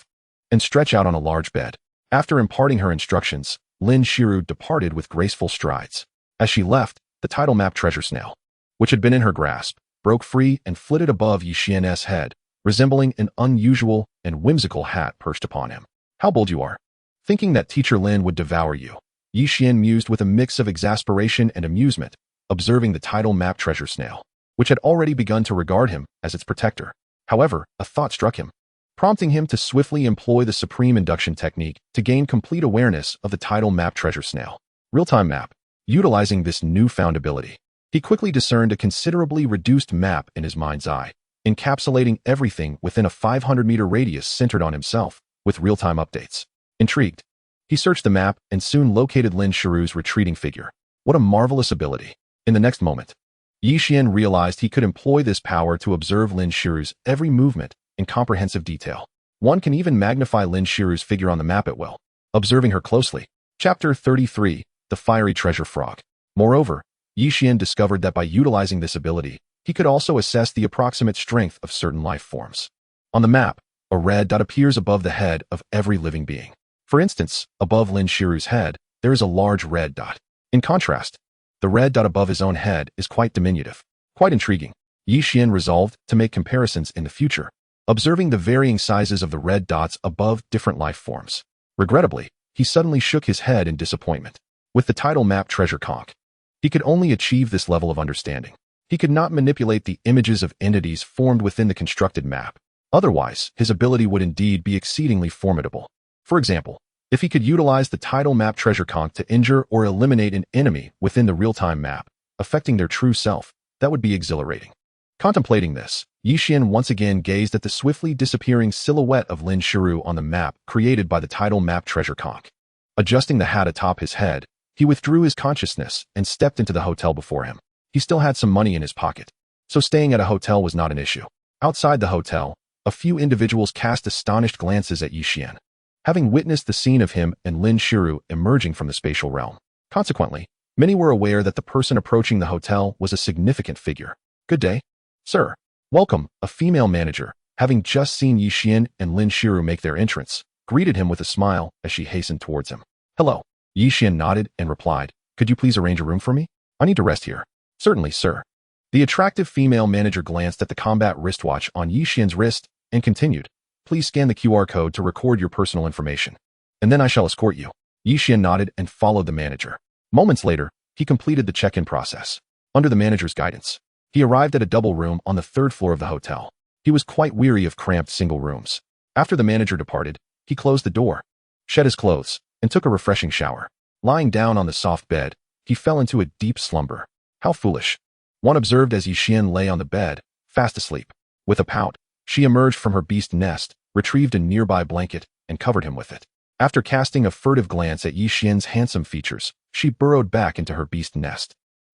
and stretch out on a large bed. After imparting her instructions, Lin Shiru departed with graceful strides. As she left, the title map Treasure Snail, which had been in her grasp, broke free and flitted above Yi Xian's head, resembling an unusual and whimsical hat perched upon him. How bold you are. Thinking that Teacher Lin would devour you, Yi Xian mused with a mix of exasperation and amusement, observing the title map Treasure Snail, which had already begun to regard him as its protector. However, a thought struck him, prompting him to swiftly employ the supreme induction technique to gain complete awareness of the title map Treasure Snail. Real-time map. Utilizing this newfound ability, he quickly discerned a considerably reduced map in his mind's eye, encapsulating everything within a 500-meter radius centered on himself, with real-time updates. Intrigued, he searched the map and soon located Lin Shiru's retreating figure. What a marvelous ability. In the next moment, Yi Xian realized he could employ this power to observe Lin Shiru's every movement in comprehensive detail. One can even magnify Lin Shiru's figure on the map at will, observing her closely. Chapter 33, The Fiery Treasure Frog. Moreover, Yi Xian discovered that by utilizing this ability, he could also assess the approximate strength of certain life forms. On the map, a red dot appears above the head of every living being. For instance, above Lin Shiru's head, there is a large red dot. In contrast, the red dot above his own head is quite diminutive. Quite intriguing. Yi Xian resolved to make comparisons in the future, observing the varying sizes of the red dots above different life forms. Regrettably, he suddenly shook his head in disappointment. With the title map Treasure Conch, he could only achieve this level of understanding. He could not manipulate the images of entities formed within the constructed map. Otherwise, his ability would indeed be exceedingly formidable. For example, if he could utilize the title map Treasure Conch to injure or eliminate an enemy within the real-time map, affecting their true self, that would be exhilarating. Contemplating this, Yi Xian once again gazed at the swiftly disappearing silhouette of Lin Shiru on the map created by the title map Treasure Conch. Adjusting the hat atop his head, he withdrew his consciousness and stepped into the hotel before him. He still had some money in his pocket, so staying at a hotel was not an issue. Outside the hotel, a few individuals cast astonished glances at Yi Xian, having witnessed the scene of him and Lin Shiru emerging from the spatial realm. Consequently, many were aware that the person approaching the hotel was a significant figure. Good day, sir. Welcome, a female manager, having just seen Yi Xian and Lin Shiru make their entrance, greeted him with a smile as she hastened towards him. Hello. Yi Xian nodded and replied, could you please arrange a room for me? I need to rest here. Certainly, sir. The attractive female manager glanced at the combat wristwatch on Yi Xian's wrist and continued, please scan the QR code to record your personal information, and then I shall escort you. Yi Xian nodded and followed the manager. Moments later, he completed the check-in process. Under the manager's guidance, he arrived at a double room on the 3rd floor of the hotel. He was quite weary of cramped single rooms. After the manager departed, he closed the door, shed his clothes, and took a refreshing shower. Lying down on the soft bed, he fell into a deep slumber. How foolish. One observed as Yixian lay on the bed, fast asleep. With a pout, she emerged from her beast nest, retrieved a nearby blanket, and covered him with it. After casting a furtive glance at Yixian's handsome features, she burrowed back into her beast nest.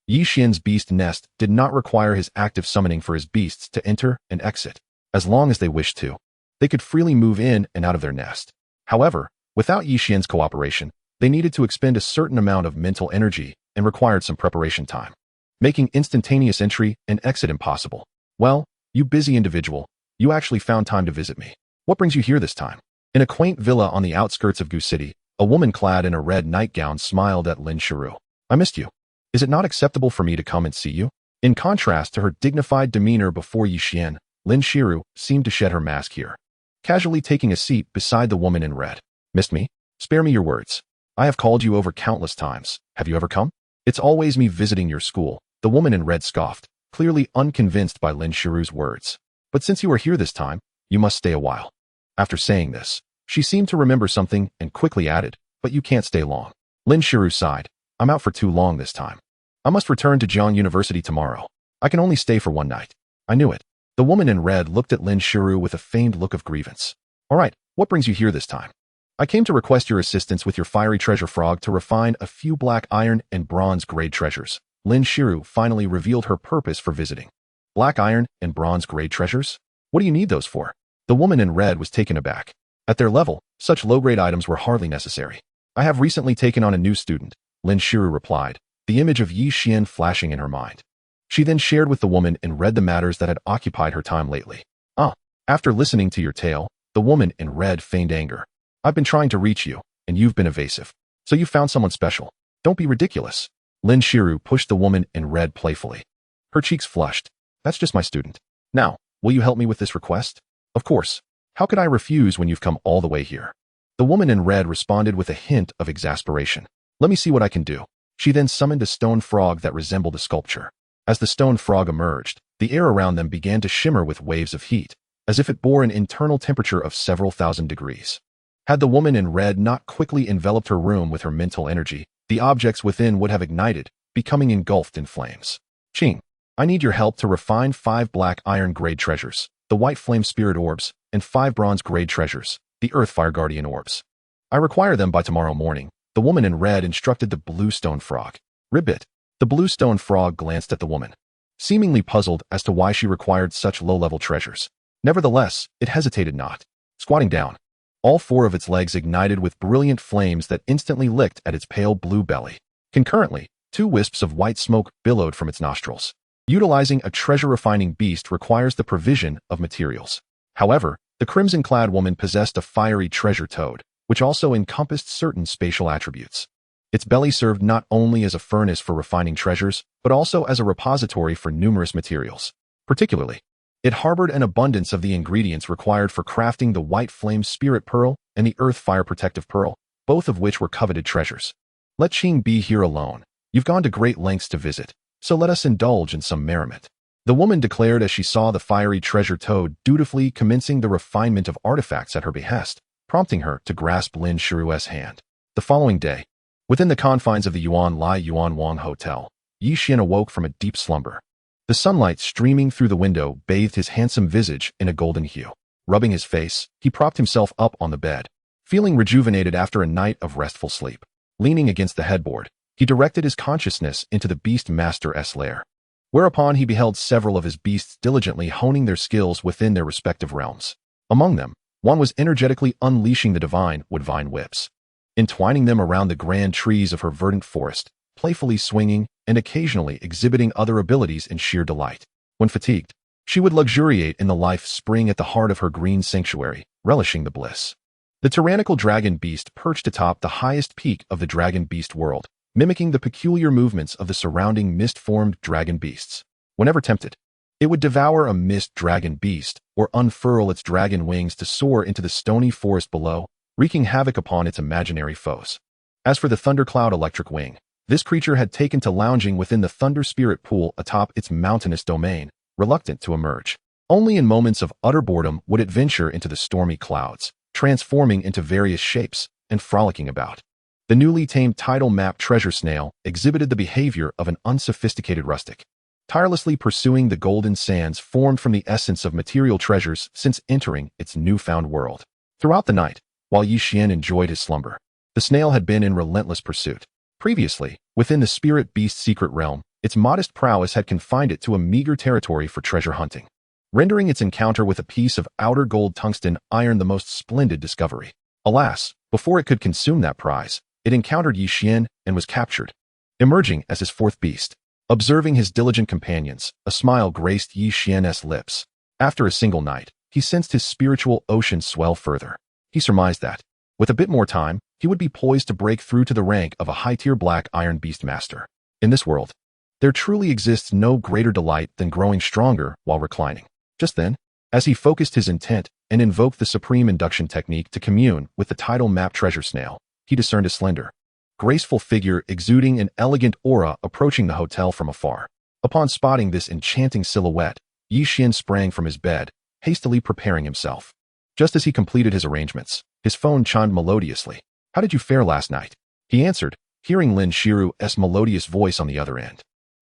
Yixian's beast nest did not require his active summoning for his beasts to enter and exit. As long as they wished to, they could freely move in and out of their nest. However, without Yixian's cooperation, they needed to expend a certain amount of mental energy and required some preparation time, making instantaneous entry and exit impossible. Well, you busy individual, you actually found time to visit me. What brings you here this time? In a quaint villa on the outskirts of Gu City, a woman clad in a red nightgown smiled at Lin Shiru. I missed you. Is it not acceptable for me to come and see you? In contrast to her dignified demeanor before Yixian, Lin Shiru seemed to shed her mask here, casually taking a seat beside the woman in red. Missed me? Spare me your words. I have called you over countless times. Have you ever come? It's always me visiting your school, the woman in red scoffed, clearly unconvinced by Lin Shiru's words. But since you are here this time, you must stay a while. After saying this, she seemed to remember something and quickly added, but you can't stay long. Lin Shiru sighed. I'm out for too long this time. I must return to Jiang University tomorrow. I can only stay for one night. I knew it. The woman in red looked at Lin Shiru with a feigned look of grievance. All right, what brings you here this time? I came to request your assistance with your fiery treasure frog to refine a few black iron and bronze grade treasures. Lin Shiru finally revealed her purpose for visiting. Black iron and bronze grade treasures? What do you need those for? The woman in red was taken aback. At their level, such low-grade items were hardly necessary. I have recently taken on a new student, Lin Shiru replied, the image of Yixian flashing in her mind. She then shared with the woman and read the matters that had occupied her time lately. After listening to your tale, the woman in red feigned anger. I've been trying to reach you, and you've been evasive. So you found someone special. Don't be ridiculous. Lin Shiru pushed the woman in red playfully. Her cheeks flushed. That's just my student. Now, will you help me with this request? Of course. How could I refuse when you've come all the way here? The woman in red responded with a hint of exasperation. Let me see what I can do. She then summoned a stone frog that resembled a sculpture. As the stone frog emerged, the air around them began to shimmer with waves of heat, as if it bore an internal temperature of several thousand degrees. Had the woman in red not quickly enveloped her room with her mental energy, the objects within would have ignited, becoming engulfed in flames. Qing, I need your help to refine 5 black iron grade treasures, the white flame spirit orbs, and 5 bronze grade treasures, the earth fire guardian orbs. I require them by tomorrow morning, the woman in red instructed the blue stone frog. Ribbit. The blue stone frog glanced at the woman, seemingly puzzled as to why she required such low-level treasures. Nevertheless, it hesitated not. Squatting down, all 4 of its legs ignited with brilliant flames that instantly licked at its pale blue belly. Concurrently, 2 wisps of white smoke billowed from its nostrils. Utilizing a treasure-refining beast requires the provision of materials. However, the crimson-clad woman possessed a fiery treasure toad, which also encompassed certain spatial attributes. Its belly served not only as a furnace for refining treasures, but also as a repository for numerous materials. Particularly, it harbored an abundance of the ingredients required for crafting the white flame spirit pearl and the earth fire protective pearl, both of which were coveted treasures. Let Qing be here alone. You've gone to great lengths to visit, so let us indulge in some merriment. The woman declared as she saw the fiery treasure toad dutifully commencing the refinement of artifacts at her behest, prompting her to grasp Lin Shiru's hand. The following day, within the confines of the Yuan Lai Yuan Wang Hotel, Yixian awoke from a deep slumber. The sunlight streaming through the window bathed his handsome visage in a golden hue. Rubbing his face, he propped himself up on the bed, feeling rejuvenated after a night of restful sleep. Leaning against the headboard, he directed his consciousness into the Beast Master's lair, whereupon he beheld several of his beasts diligently honing their skills within their respective realms. Among them, one was energetically unleashing the divine woodvine whips, entwining them around the grand trees of her verdant forest, playfully swinging and occasionally exhibiting other abilities in sheer delight. When fatigued, she would luxuriate in the life spring at the heart of her green sanctuary, relishing the bliss. The tyrannical dragon beast perched atop the highest peak of the dragon beast world, mimicking the peculiar movements of the surrounding mist-formed dragon beasts. Whenever tempted, it would devour a mist dragon beast or unfurl its dragon wings to soar into the stony forest below, wreaking havoc upon its imaginary foes. As for the thundercloud electric wing, this creature had taken to lounging within the thunder spirit pool atop its mountainous domain, reluctant to emerge. Only in moments of utter boredom would it venture into the stormy clouds, transforming into various shapes and frolicking about. The newly tamed tidal map treasure snail exhibited the behavior of an unsophisticated rustic, tirelessly pursuing the golden sands formed from the essence of material treasures since entering its newfound world. Throughout the night, while Yixian enjoyed his slumber, the snail had been in relentless pursuit. Previously, within the spirit beast secret realm, its modest prowess had confined it to a meager territory for treasure hunting, rendering its encounter with a piece of outer gold tungsten iron the most splendid discovery. Alas, before it could consume that prize, it encountered Yixian and was captured, emerging as his fourth beast. Observing his diligent companions, a smile graced Yixian's lips. After a single night, he sensed his spiritual ocean swell further. He surmised that, with a bit more time, he would be poised to break through to the rank of a high-tier black iron beast master. In this world, there truly exists no greater delight than growing stronger while reclining. Just then, as he focused his intent and invoked the supreme induction technique to commune with the tidal map treasure snail, he discerned a slender, graceful figure exuding an elegant aura approaching the hotel from afar. Upon spotting this enchanting silhouette, Yixian sprang from his bed, hastily preparing himself. Just as he completed his arrangements, his phone chimed melodiously. "How did you fare last night?" he answered, hearing Lin Shiru's melodious voice on the other end.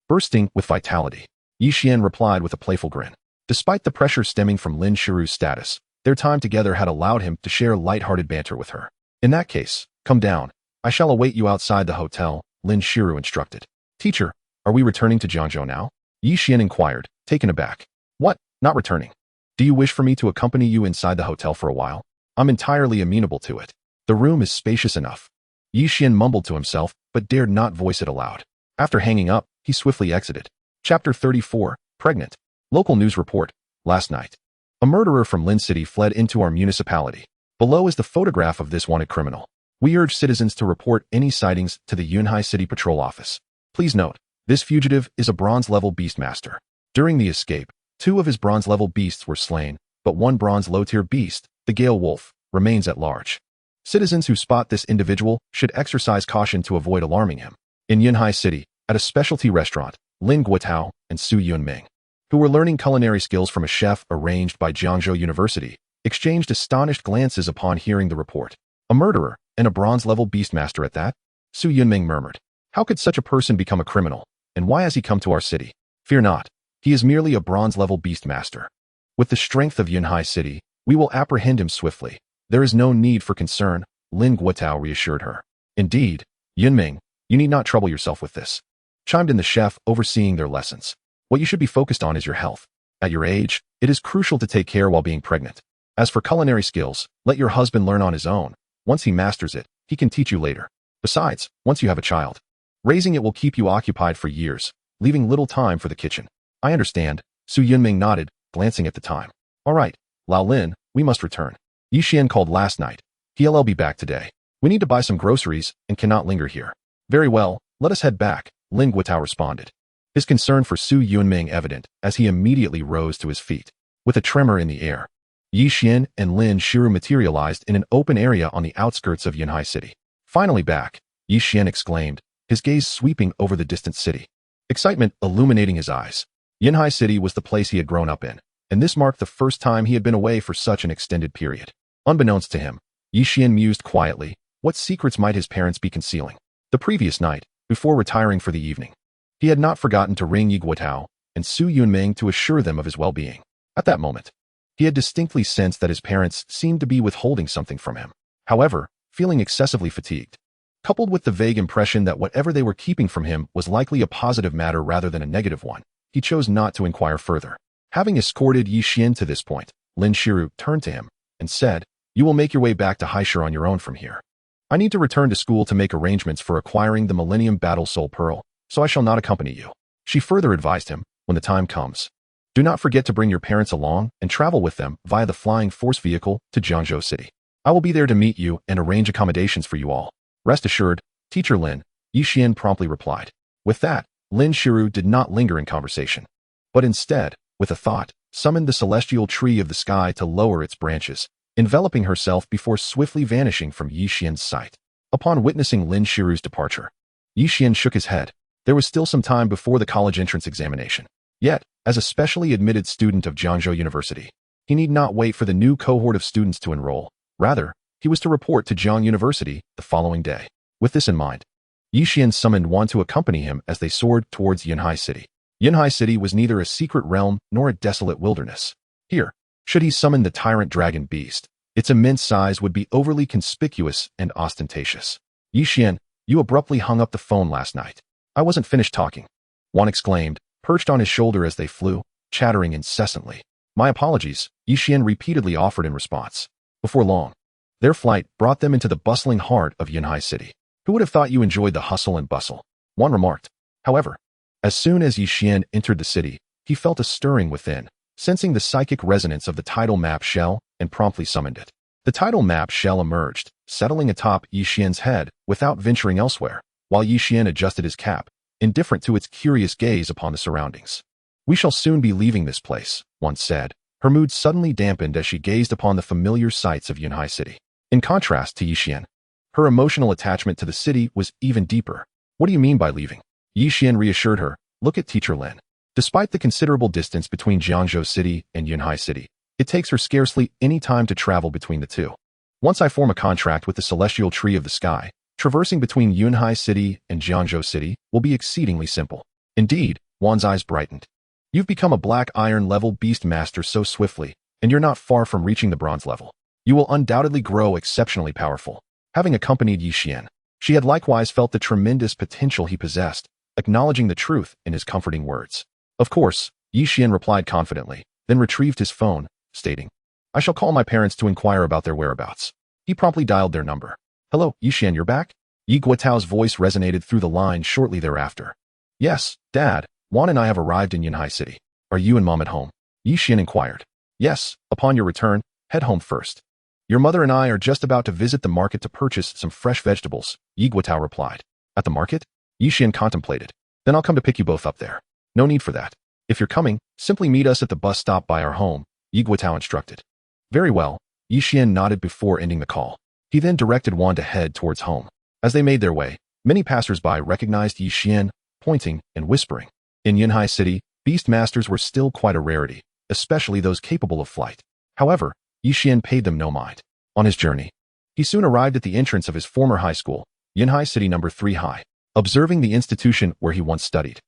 Bursting with vitality, Yixian replied with a playful grin. Despite the pressure stemming from Lin Shiru's status, their time together had allowed him to share light-hearted banter with her. "In that case, come down. I shall await you outside the hotel," Lin Shiru instructed. "Teacher, are we returning to Jiangzhou now?" Yixian inquired, taken aback. "What? Not returning? Do you wish for me to accompany you inside the hotel for a while? I'm entirely amenable to it. The room is spacious enough." Yixian mumbled to himself, but dared not voice it aloud. After hanging up, he swiftly exited. Chapter 34, Pregnant. Local news report. Last night, a murderer from Lin City fled into our municipality. Below is the photograph of this wanted criminal. We urge citizens to report any sightings to the Yunhai City Patrol Office. Please note, this fugitive is a bronze-level beastmaster. During the escape, 2 of his bronze-level beasts were slain, but 1 bronze low-tier beast, the Gale Wolf, remains at large. Citizens who spot this individual should exercise caution to avoid alarming him. In Yunhai City, at a specialty restaurant, Lin Guotao and Su Yunming, who were learning culinary skills from a chef arranged by Jiangzhou University, exchanged astonished glances upon hearing the report. "A murderer, and a bronze-level beastmaster at that?" Su Yunming murmured. "How could such a person become a criminal, and why has he come to our city?" "Fear not, he is merely a bronze-level beastmaster. With the strength of Yunhai City, we will apprehend him swiftly. There is no need for concern," Lin Guotao reassured her. "Indeed, Yunming, you need not trouble yourself with this," chimed in the chef overseeing their lessons. "What you should be focused on is your health. At your age, it is crucial to take care while being pregnant. As for culinary skills, let your husband learn on his own. Once he masters it, he can teach you later. Besides, once you have a child, raising it will keep you occupied for years, leaving little time for the kitchen." "I understand," Su Yunming nodded, glancing at the time. "All right, Lao Lin, we must return. Yixian called last night. He'll be back today. We need to buy some groceries and cannot linger here." "Very well, let us head back," Lin Guotao responded, his concern for Su Yunming evident as he immediately rose to his feet. With a tremor in the air, Yixian and Lin Shiru materialized in an open area on the outskirts of Yunhai City. "Finally back," Yixian exclaimed, his gaze sweeping over the distant city, excitement illuminating his eyes. Yunhai City was the place he had grown up in, and this marked the first time he had been away for such an extended period. Unbeknownst to him, Yixian mused quietly, what secrets might his parents be concealing? The previous night, before retiring for the evening, he had not forgotten to ring Yi Guotao and Su Yunming to assure them of his well-being. At that moment, he had distinctly sensed that his parents seemed to be withholding something from him. However, feeling excessively fatigued, coupled with the vague impression that whatever they were keeping from him was likely a positive matter rather than a negative one, he chose not to inquire further. Having escorted Yixian to this point, Lin Shiru turned to him and said, "You will make your way back to Haishur on your own from here. I need to return to school to make arrangements for acquiring the Millennium Battle Soul Pearl, so I shall not accompany you." She further advised him, "When the time comes, do not forget to bring your parents along and travel with them via the Flying Force vehicle to Jiangzhou City. I will be there to meet you and arrange accommodations for you all." "Rest assured, Teacher Lin," Yixian promptly replied. With that, Lin Shiru did not linger in conversation, but instead, with a thought, summoned the celestial tree of the sky to lower its branches, enveloping herself before swiftly vanishing from Yixian's sight. Upon witnessing Lin Shiru's departure, Yixian shook his head. There was still some time before the college entrance examination. Yet, as a specially admitted student of Jiangzhou University, he need not wait for the new cohort of students to enroll. Rather, he was to report to Jiang University the following day. With this in mind, Yixian summoned Wan to accompany him as they soared towards Yunhai City. Yunhai City was neither a secret realm nor a desolate wilderness. Here, should he summon the tyrant dragon beast, its immense size would be overly conspicuous and ostentatious. Yixian, you abruptly hung up the phone last night. I wasn't finished talking. Wan exclaimed, perched on his shoulder as they flew, chattering incessantly. My apologies, Yixian repeatedly offered in response. Before long, their flight brought them into the bustling heart of Yunhai City. Who would have thought you enjoyed the hustle and bustle? Wan remarked. However, as soon as Yixian entered the city, he felt a stirring within, sensing the psychic resonance of the tidal map shell, and promptly summoned it. The tidal map shell emerged, settling atop Yixian's head without venturing elsewhere, while Yixian adjusted his cap, indifferent to its curious gaze upon the surroundings. We shall soon be leaving this place, Wan said. Her mood suddenly dampened as she gazed upon the familiar sights of Yunhai City. In contrast to Yixian, her emotional attachment to the city was even deeper. What do you mean by leaving? Yixian reassured her. Look at Teacher Lin. Despite the considerable distance between Jiangzhou City and Yunhai City, it takes her scarcely any time to travel between the two. Once I form a contract with the Celestial Tree of the Sky, traversing between Yunhai City and Jiangzhou City will be exceedingly simple. Indeed, Wan's eyes brightened. You've become a black iron level beast master so swiftly, and you're not far from reaching the bronze level. You will undoubtedly grow exceptionally powerful. Having accompanied Yixian, she had likewise felt the tremendous potential he possessed, acknowledging the truth in his comforting words. Of course, Yixian replied confidently, then retrieved his phone, stating, I shall call my parents to inquire about their whereabouts. He promptly dialed their number. Hello, Yixian, you're back? Yi Guotao's voice resonated through the line shortly thereafter. Yes, Dad, Wan and I have arrived in Yunhai City. Are you and Mom at home? Yixian inquired. Yes, upon your return, head home first. Your mother and I are just about to visit the market to purchase some fresh vegetables, Yi Guotao replied. At the market? Yixian contemplated. Then I'll come to pick you both up there. No need for that. If you're coming, simply meet us at the bus stop by our home, Yi Guotao instructed. Very well, Yixian nodded before ending the call. He then directed Wan to head towards home. As they made their way, many passers-by recognized Yixian, pointing and whispering. In Yunhai City, beast masters were still quite a rarity, especially those capable of flight. However, Yixian paid them no mind. On his journey, he soon arrived at the entrance of his former high school, Yunhai City No. 3 High. Observing the institution where he once studied,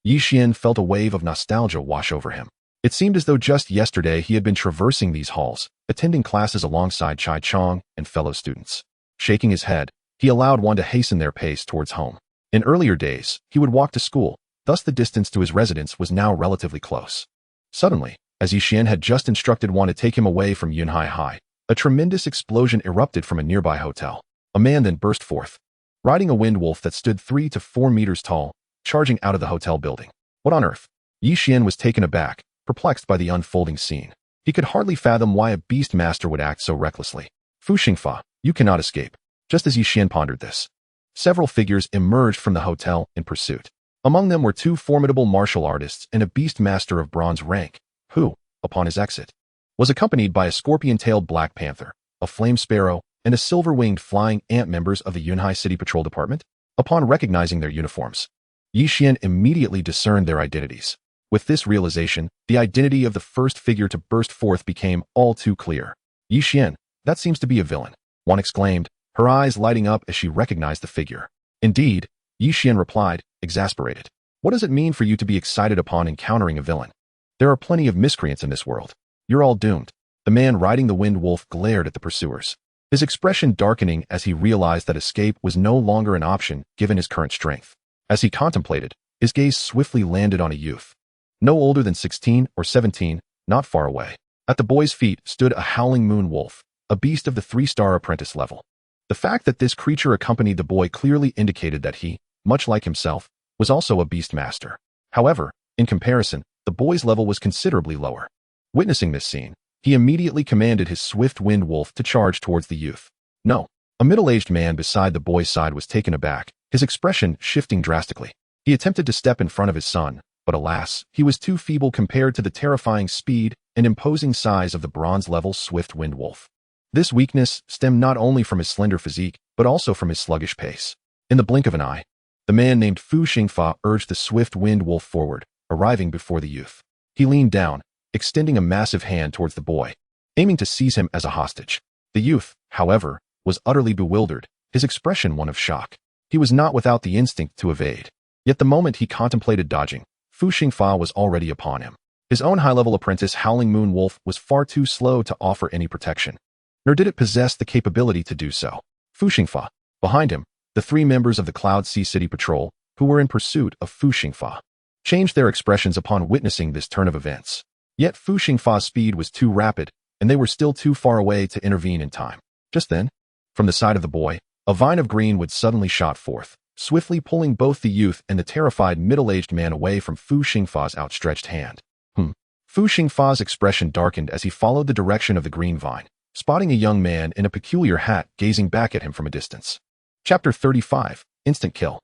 Yixian felt a wave of nostalgia wash over him. It seemed as though just yesterday he had been traversing these halls, attending classes alongside Chai Chong and fellow students. Shaking his head, he allowed Wan to hasten their pace towards home. In earlier days, he would walk to school, thus the distance to his residence was now relatively close. Suddenly, as Yixian had just instructed Wan to take him away from Yunhai High, a tremendous explosion erupted from a nearby hotel. A man then burst forth, riding a wind wolf that stood 3 to 4 meters tall, charging out of the hotel building. What on earth? Yixian was taken aback, perplexed by the unfolding scene. He could hardly fathom why a beast master would act so recklessly. Fu Xingfa, you cannot escape. Just as Yixian pondered this, several figures emerged from the hotel in pursuit. Among them were 2 formidable martial artists and a beast master of bronze rank, who, upon his exit, was accompanied by a scorpion-tailed black panther, a flame sparrow, and a silver-winged flying ant members of the Yunhai City Patrol Department. Upon recognizing their uniforms, Yixian immediately discerned their identities. With this realization, the identity of the first figure to burst forth became all too clear. Yixian, that seems to be a villain, Wan exclaimed, her eyes lighting up as she recognized the figure. Indeed, Yixian replied, exasperated. What does it mean for you to be excited upon encountering a villain? There are plenty of miscreants in this world. You're all doomed. The man riding the wind wolf glared at the pursuers, his expression darkening as he realized that escape was no longer an option given his current strength. As he contemplated, his gaze swiftly landed on a youth, no older than 16 or 17, not far away. At the boy's feet stood a howling moon wolf, a beast of the 3-star apprentice level. The fact that this creature accompanied the boy clearly indicated that he, much like himself, was also a beast master. However, in comparison, the boy's level was considerably lower. Witnessing this scene, he immediately commanded his swift wind wolf to charge towards the youth. No, a middle-aged man beside the boy's side was taken aback, his expression shifting drastically. He attempted to step in front of his son, but alas, he was too feeble compared to the terrifying speed and imposing size of the bronze-level swift wind wolf. This weakness stemmed not only from his slender physique, but also from his sluggish pace. In the blink of an eye, the man named Fu Xingfa urged the swift wind wolf forward, arriving before the youth. He leaned down, extending a massive hand towards the boy, aiming to seize him as a hostage. The youth, however, was utterly bewildered, his expression one of shock. He was not without the instinct to evade. Yet the moment he contemplated dodging, Fu Xingfa was already upon him. His own high-level apprentice Howling Moon Wolf was far too slow to offer any protection, nor did it possess the capability to do so. Fu Xingfa. Behind him, the three members of the Cloud Sea City Patrol, who were in pursuit of Fu Xingfa, changed their expressions upon witnessing this turn of events. Yet Fu Xingfa's speed was too rapid, and they were still too far away to intervene in time. Just then, from the side of the boy, a vine of green wood suddenly shot forth, swiftly pulling both the youth and the terrified middle-aged man away from Fu Xingfa's outstretched hand. Fu Xingfa's expression darkened as he followed the direction of the green vine, spotting a young man in a peculiar hat gazing back at him from a distance. Chapter 35, Instant Kill.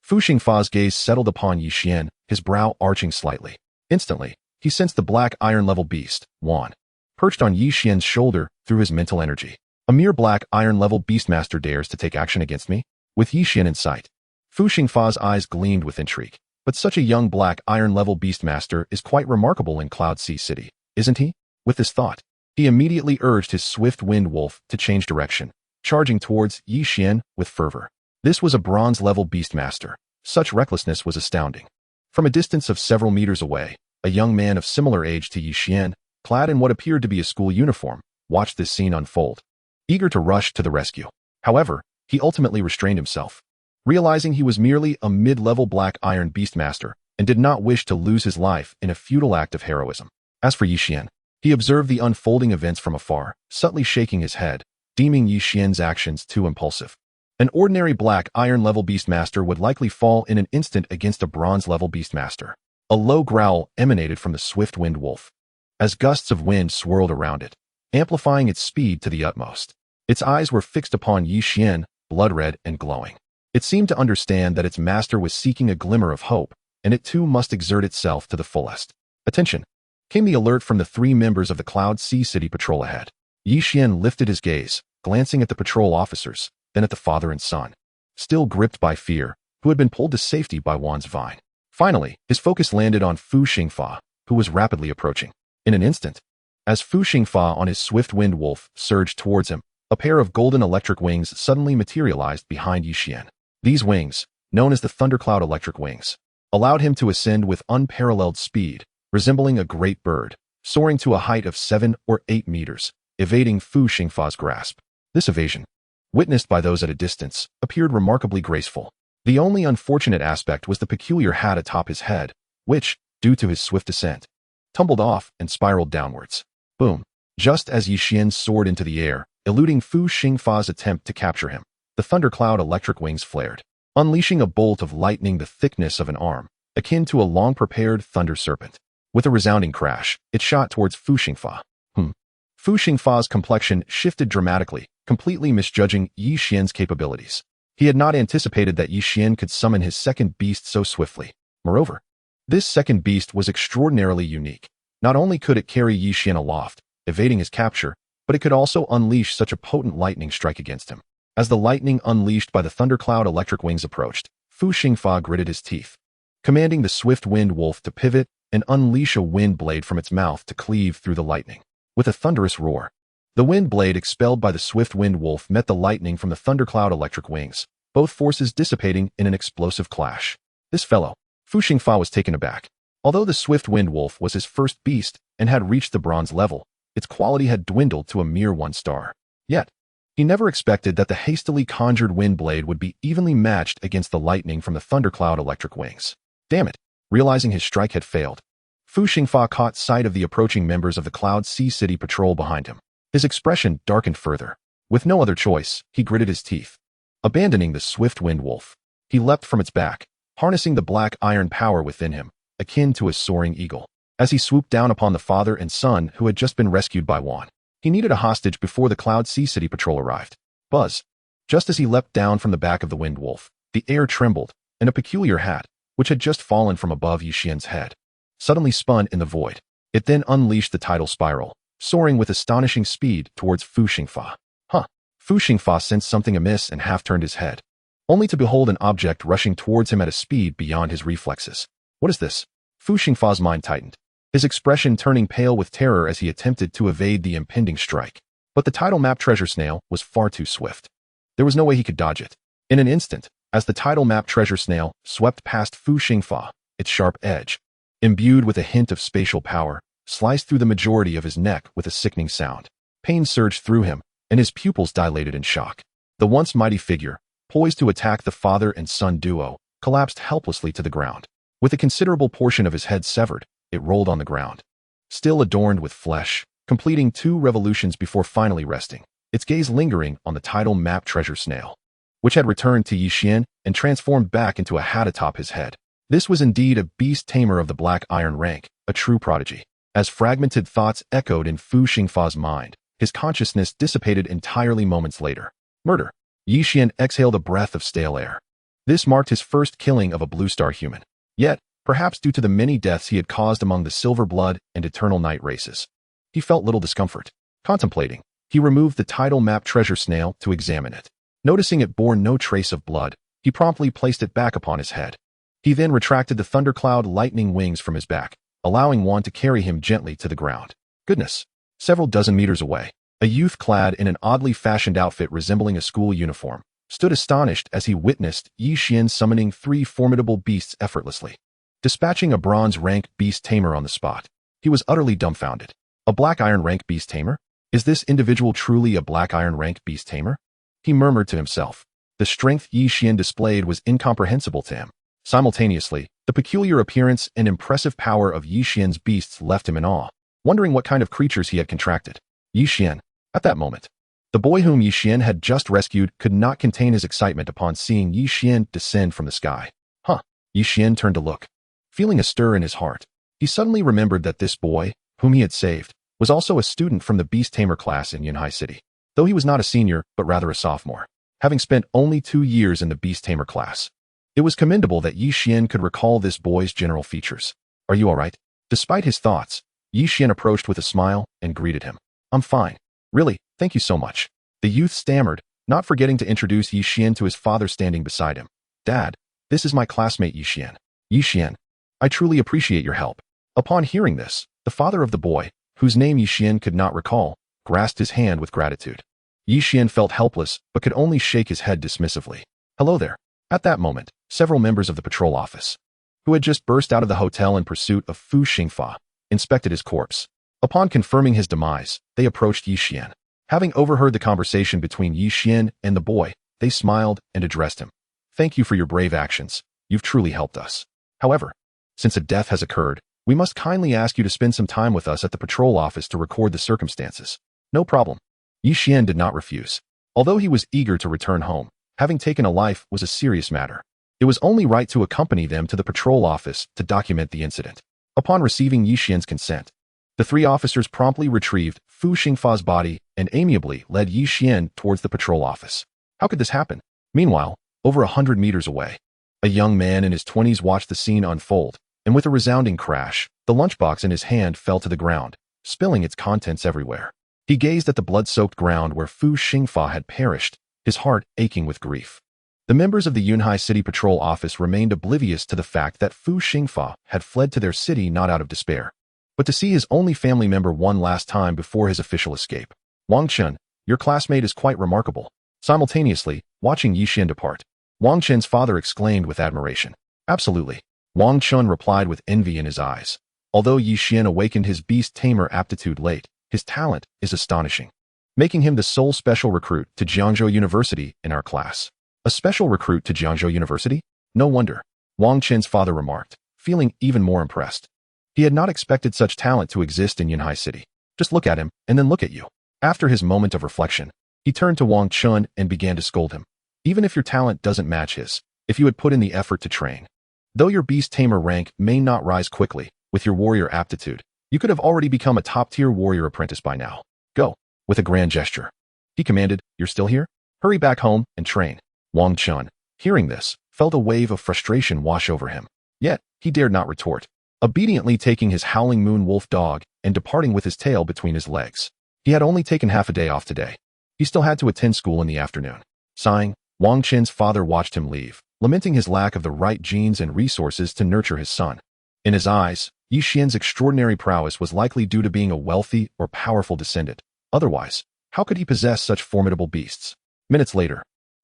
Fu Xingfa's gaze settled upon Yi Xian, his brow arching slightly. Instantly, he sensed the black iron-level beast, Xuan, perched on Yi Xian's shoulder through his mental energy. A mere black iron-level beastmaster dares to take action against me? With Yi Xian in sight, Fu Xingfa's eyes gleamed with intrigue. But such a young black iron-level beastmaster is quite remarkable in Cloud Sea City, isn't he? With this thought, he immediately urged his swift wind wolf to change direction, charging towards Yi Xian with fervor. This was a bronze-level beastmaster. Such recklessness was astounding. From a distance of several meters away, a young man of similar age to Yi Xian, clad in what appeared to be a school uniform, watched this scene unfold, eager to rush to the rescue. However, he ultimately restrained himself, realizing he was merely a mid-level black iron beastmaster and did not wish to lose his life in a futile act of heroism. As for Yi Xian, he observed the unfolding events from afar, subtly shaking his head, deeming Yi Xian's actions too impulsive. An ordinary black iron-level beastmaster would likely fall in an instant against a bronze-level beastmaster. A low growl emanated from the swift wind wolf, as gusts of wind swirled around it, amplifying its speed to the utmost. Its eyes were fixed upon Yi Xian, blood-red and glowing. It seemed to understand that its master was seeking a glimmer of hope, and it too must exert itself to the fullest. Attention! Came the alert from the three members of the Cloud Sea City Patrol ahead. Yi Xian lifted his gaze, glancing at the patrol officers, then at the father and son, still gripped by fear, who had been pulled to safety by Xuan's vine. Finally, his focus landed on Fu Xingfa, who was rapidly approaching. In an instant, as Fu Xingfa on his swift wind wolf surged towards him, a pair of golden electric wings suddenly materialized behind Yi Xian. These wings, known as the Thundercloud Electric Wings, allowed him to ascend with unparalleled speed, resembling a great bird, soaring to a height of 7 or 8 meters, evading Fu Xingfa's grasp. This evasion, witnessed by those at a distance, appeared remarkably graceful. The only unfortunate aspect was the peculiar hat atop his head, which, due to his swift ascent, tumbled off and spiraled downwards. Boom! Just as Yi Xian soared into the air, eluding Fu Xingfa's attempt to capture him, the Thundercloud Electric Wings flared, unleashing a bolt of lightning the thickness of an arm, akin to a long-prepared thunder serpent. With a resounding crash, it shot towards Fu Xingfa. Fu Xingfa's complexion shifted dramatically, completely misjudging Yi Xian's capabilities. He had not anticipated that Yi Xian could summon his second beast so swiftly. Moreover, this second beast was extraordinarily unique. Not only could it carry Yi Xian aloft, evading his capture, but it could also unleash such a potent lightning strike against him. As the lightning unleashed by the Thundercloud Electric Wings approached, Fu Xingfa gritted his teeth, commanding the swift wind wolf to pivot and unleash a wind blade from its mouth to cleave through the lightning. With a thunderous roar, the wind blade expelled by the swift wind wolf met the lightning from the Thundercloud Electric Wings, both forces dissipating in an explosive clash. This fellow, Fu Xingfa, was taken aback. Although the swift wind wolf was his first beast and had reached the bronze level, its quality had dwindled to a mere 1 star. Yet, he never expected that the hastily conjured wind blade would be evenly matched against the lightning from the Thundercloud Electric Wings. Damn it! Realizing his strike had failed, Fu Xingfa caught sight of the approaching members of the Cloud Sea City Patrol behind him. His expression darkened further. With no other choice, he gritted his teeth. Abandoning the swift wind wolf, he leapt from its back, harnessing the black iron power within him, akin to a soaring eagle. As he swooped down upon the father and son who had just been rescued by Xuan, he needed a hostage before the Cloud Sea City Patrol arrived. Buzz! Just as he leapt down from the back of the wind wolf, the air trembled, and a peculiar hat, which had just fallen from above Yi Xian's head, suddenly spun in the void. It then unleashed the tidal spiral, soaring with astonishing speed towards Fu Xingfa. Fu Xingfa sensed something amiss and half-turned his head, only to behold an object rushing towards him at a speed beyond his reflexes. What is this? Fu Xingfa's mind tightened, his expression turning pale with terror as he attempted to evade the impending strike. But the tidal map treasure snail was far too swift. There was no way he could dodge it. In an instant, as the tidal map treasure snail swept past Fu Xingfa, its sharp edge, imbued with a hint of spatial power, sliced through the majority of his neck with a sickening sound. Pain surged through him, and his pupils dilated in shock. The once mighty figure, poised to attack the father and son duo, collapsed helplessly to the ground. With a considerable portion of his head severed, it rolled on the ground, still adorned with flesh, completing 2 revolutions before finally resting, its gaze lingering on the tidal map treasure snail, which had returned to Yixian and transformed back into a hat atop his head. This was indeed a beast tamer of the black iron rank, a true prodigy. As fragmented thoughts echoed in Fu Xingfa's mind, his consciousness dissipated entirely moments later. Murder. Yixian exhaled a breath of stale air. This marked his first killing of a Blue Star human. Yet, perhaps due to the many deaths he had caused among the Silver Blood and Eternal Night races, he felt little discomfort. Contemplating, he removed the tidal map treasure snail to examine it. Noticing it bore no trace of blood, he promptly placed it back upon his head. He then retracted the thundercloud lightning wings from his back, allowing Xuan to carry him gently to the ground. Goodness! Several dozen meters away, a youth clad in an oddly fashioned outfit resembling a school uniform stood astonished as he witnessed Yixian summoning 3 formidable beasts effortlessly, dispatching a bronze rank beast tamer on the spot. He was utterly dumbfounded. A black iron rank beast tamer? Is this individual truly a black iron rank beast tamer? He murmured to himself. The strength Yixian displayed was incomprehensible to him. Simultaneously, the peculiar appearance and impressive power of Yixian's beasts left him in awe, wondering what kind of creatures he had contracted. Yixian. At that moment, the boy whom Yixian had just rescued could not contain his excitement upon seeing Yixian descend from the sky. Yixian turned to look. Feeling a stir in his heart, he suddenly remembered that this boy, whom he had saved, was also a student from the Beast Tamer class in Yunhai City, though he was not a senior but rather a sophomore, having spent only 2 years in the Beast Tamer class. It was commendable that Yixian could recall this boy's general features. Are you all right? Despite his thoughts, Yixian approached with a smile and greeted him. I'm fine. Really, thank you so much. The youth stammered, not forgetting to introduce Yixian to his father standing beside him. Dad, this is my classmate Yixian. Yixian, I truly appreciate your help. Upon hearing this, the father of the boy, whose name Yixian could not recall, grasped his hand with gratitude. Yixian felt helpless but could only shake his head dismissively. Hello there. At that moment, several members of the patrol office, who had just burst out of the hotel in pursuit of Fu Xingfa, inspected his corpse. Upon confirming his demise, they approached Yixian. Having overheard the conversation between Yixian and the boy, they smiled and addressed him. Thank you for your brave actions. You've truly helped us. However, since a death has occurred, we must kindly ask you to spend some time with us at the patrol office to record the circumstances. No problem. Yixian did not refuse. Although he was eager to return home, having taken a life was a serious matter. It was only right to accompany them to the patrol office to document the incident. Upon receiving Yixian's consent, the 3 officers promptly retrieved Fu Xingfa's body and amiably led Yixian towards the patrol office. How could this happen? Meanwhile, over 100 meters away, a young man in his 20s watched the scene unfold, and with a resounding crash, the lunchbox in his hand fell to the ground, spilling its contents everywhere. He gazed at the blood-soaked ground where Fu Xingfa had perished, his heart aching with grief. The members of the Yunhai City Patrol Office remained oblivious to the fact that Fu Xingfa had fled to their city not out of despair, but to see his only family member one last time before his official escape. Wang Chen, your classmate is quite remarkable. Simultaneously, watching Yixian depart, Wang Chen's father exclaimed with admiration. Absolutely. Wang Chen replied with envy in his eyes. Although Yixian awakened his beast tamer aptitude late, his talent is astonishing, making him the sole special recruit to Jiangzhou University in our class. A special recruit to Jiangzhou University? No wonder, Wang Chen's father remarked, feeling even more impressed. He had not expected such talent to exist in Yunhai City. Just look at him, and then look at you. After his moment of reflection, he turned to Wang Chen and began to scold him. Even if your talent doesn't match his, if you had put in the effort to train, though your beast tamer rank may not rise quickly, with your warrior aptitude, you could have already become a top-tier warrior apprentice by now. Go, with a grand gesture. He commanded, you're still here? Hurry back home and train. Wang Chen, hearing this, felt a wave of frustration wash over him. Yet, he dared not retort, obediently taking his howling moon wolf dog and departing with his tail between his legs. He had only taken half a day off today. He still had to attend school in the afternoon. Sighing, Wang Chen's father watched him leave, lamenting his lack of the right genes and resources to nurture his son. In his eyes, Yixian's extraordinary prowess was likely due to being a wealthy or powerful descendant. Otherwise, how could he possess such formidable beasts? Minutes later,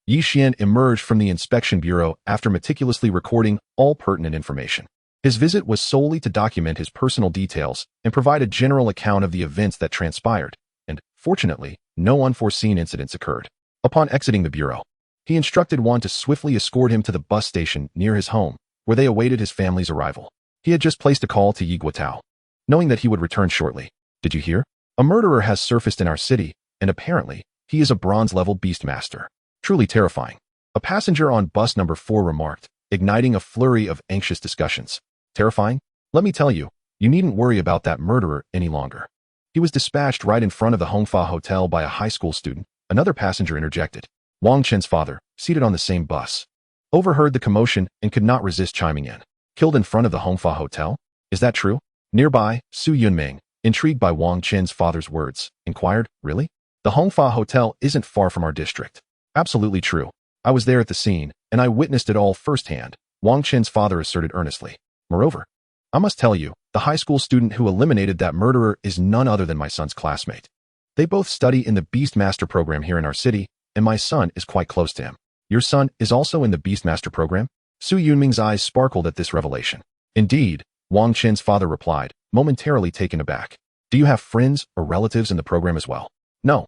Yi Xian emerged from the inspection bureau after meticulously recording all pertinent information. His visit was solely to document his personal details and provide a general account of the events that transpired, and, fortunately, no unforeseen incidents occurred. Upon exiting the bureau, he instructed Xuan to swiftly escort him to the bus station near his home, where they awaited his family's arrival. He had just placed a call to Yi Guotao, knowing that he would return shortly. Did you hear? A murderer has surfaced in our city, and apparently, he is a bronze-level beastmaster. Truly terrifying. A passenger on bus number 4 remarked, igniting a flurry of anxious discussions. Terrifying? Let me tell you, you needn't worry about that murderer any longer. He was dispatched right in front of the Hongfa Hotel by a high school student, another passenger interjected. Wang Chen's father, seated on the same bus, overheard the commotion and could not resist chiming in. Killed in front of the Hongfa Hotel? Is that true? Nearby, Su Yunming, intrigued by Wang Chen's father's words, inquired, Really? The Hongfa Hotel isn't far from our district. Absolutely true. I was there at the scene, and I witnessed it all firsthand, Wang Chen's father asserted earnestly. Moreover, I must tell you, the high school student who eliminated that murderer is none other than my son's classmate. They both study in the Beastmaster program here in our city, and my son is quite close to him. Your son is also in the Beastmaster program? Su Yunming's eyes sparkled at this revelation. Indeed, Wang Chen's father replied, momentarily taken aback. Do you have friends or relatives in the program as well? No.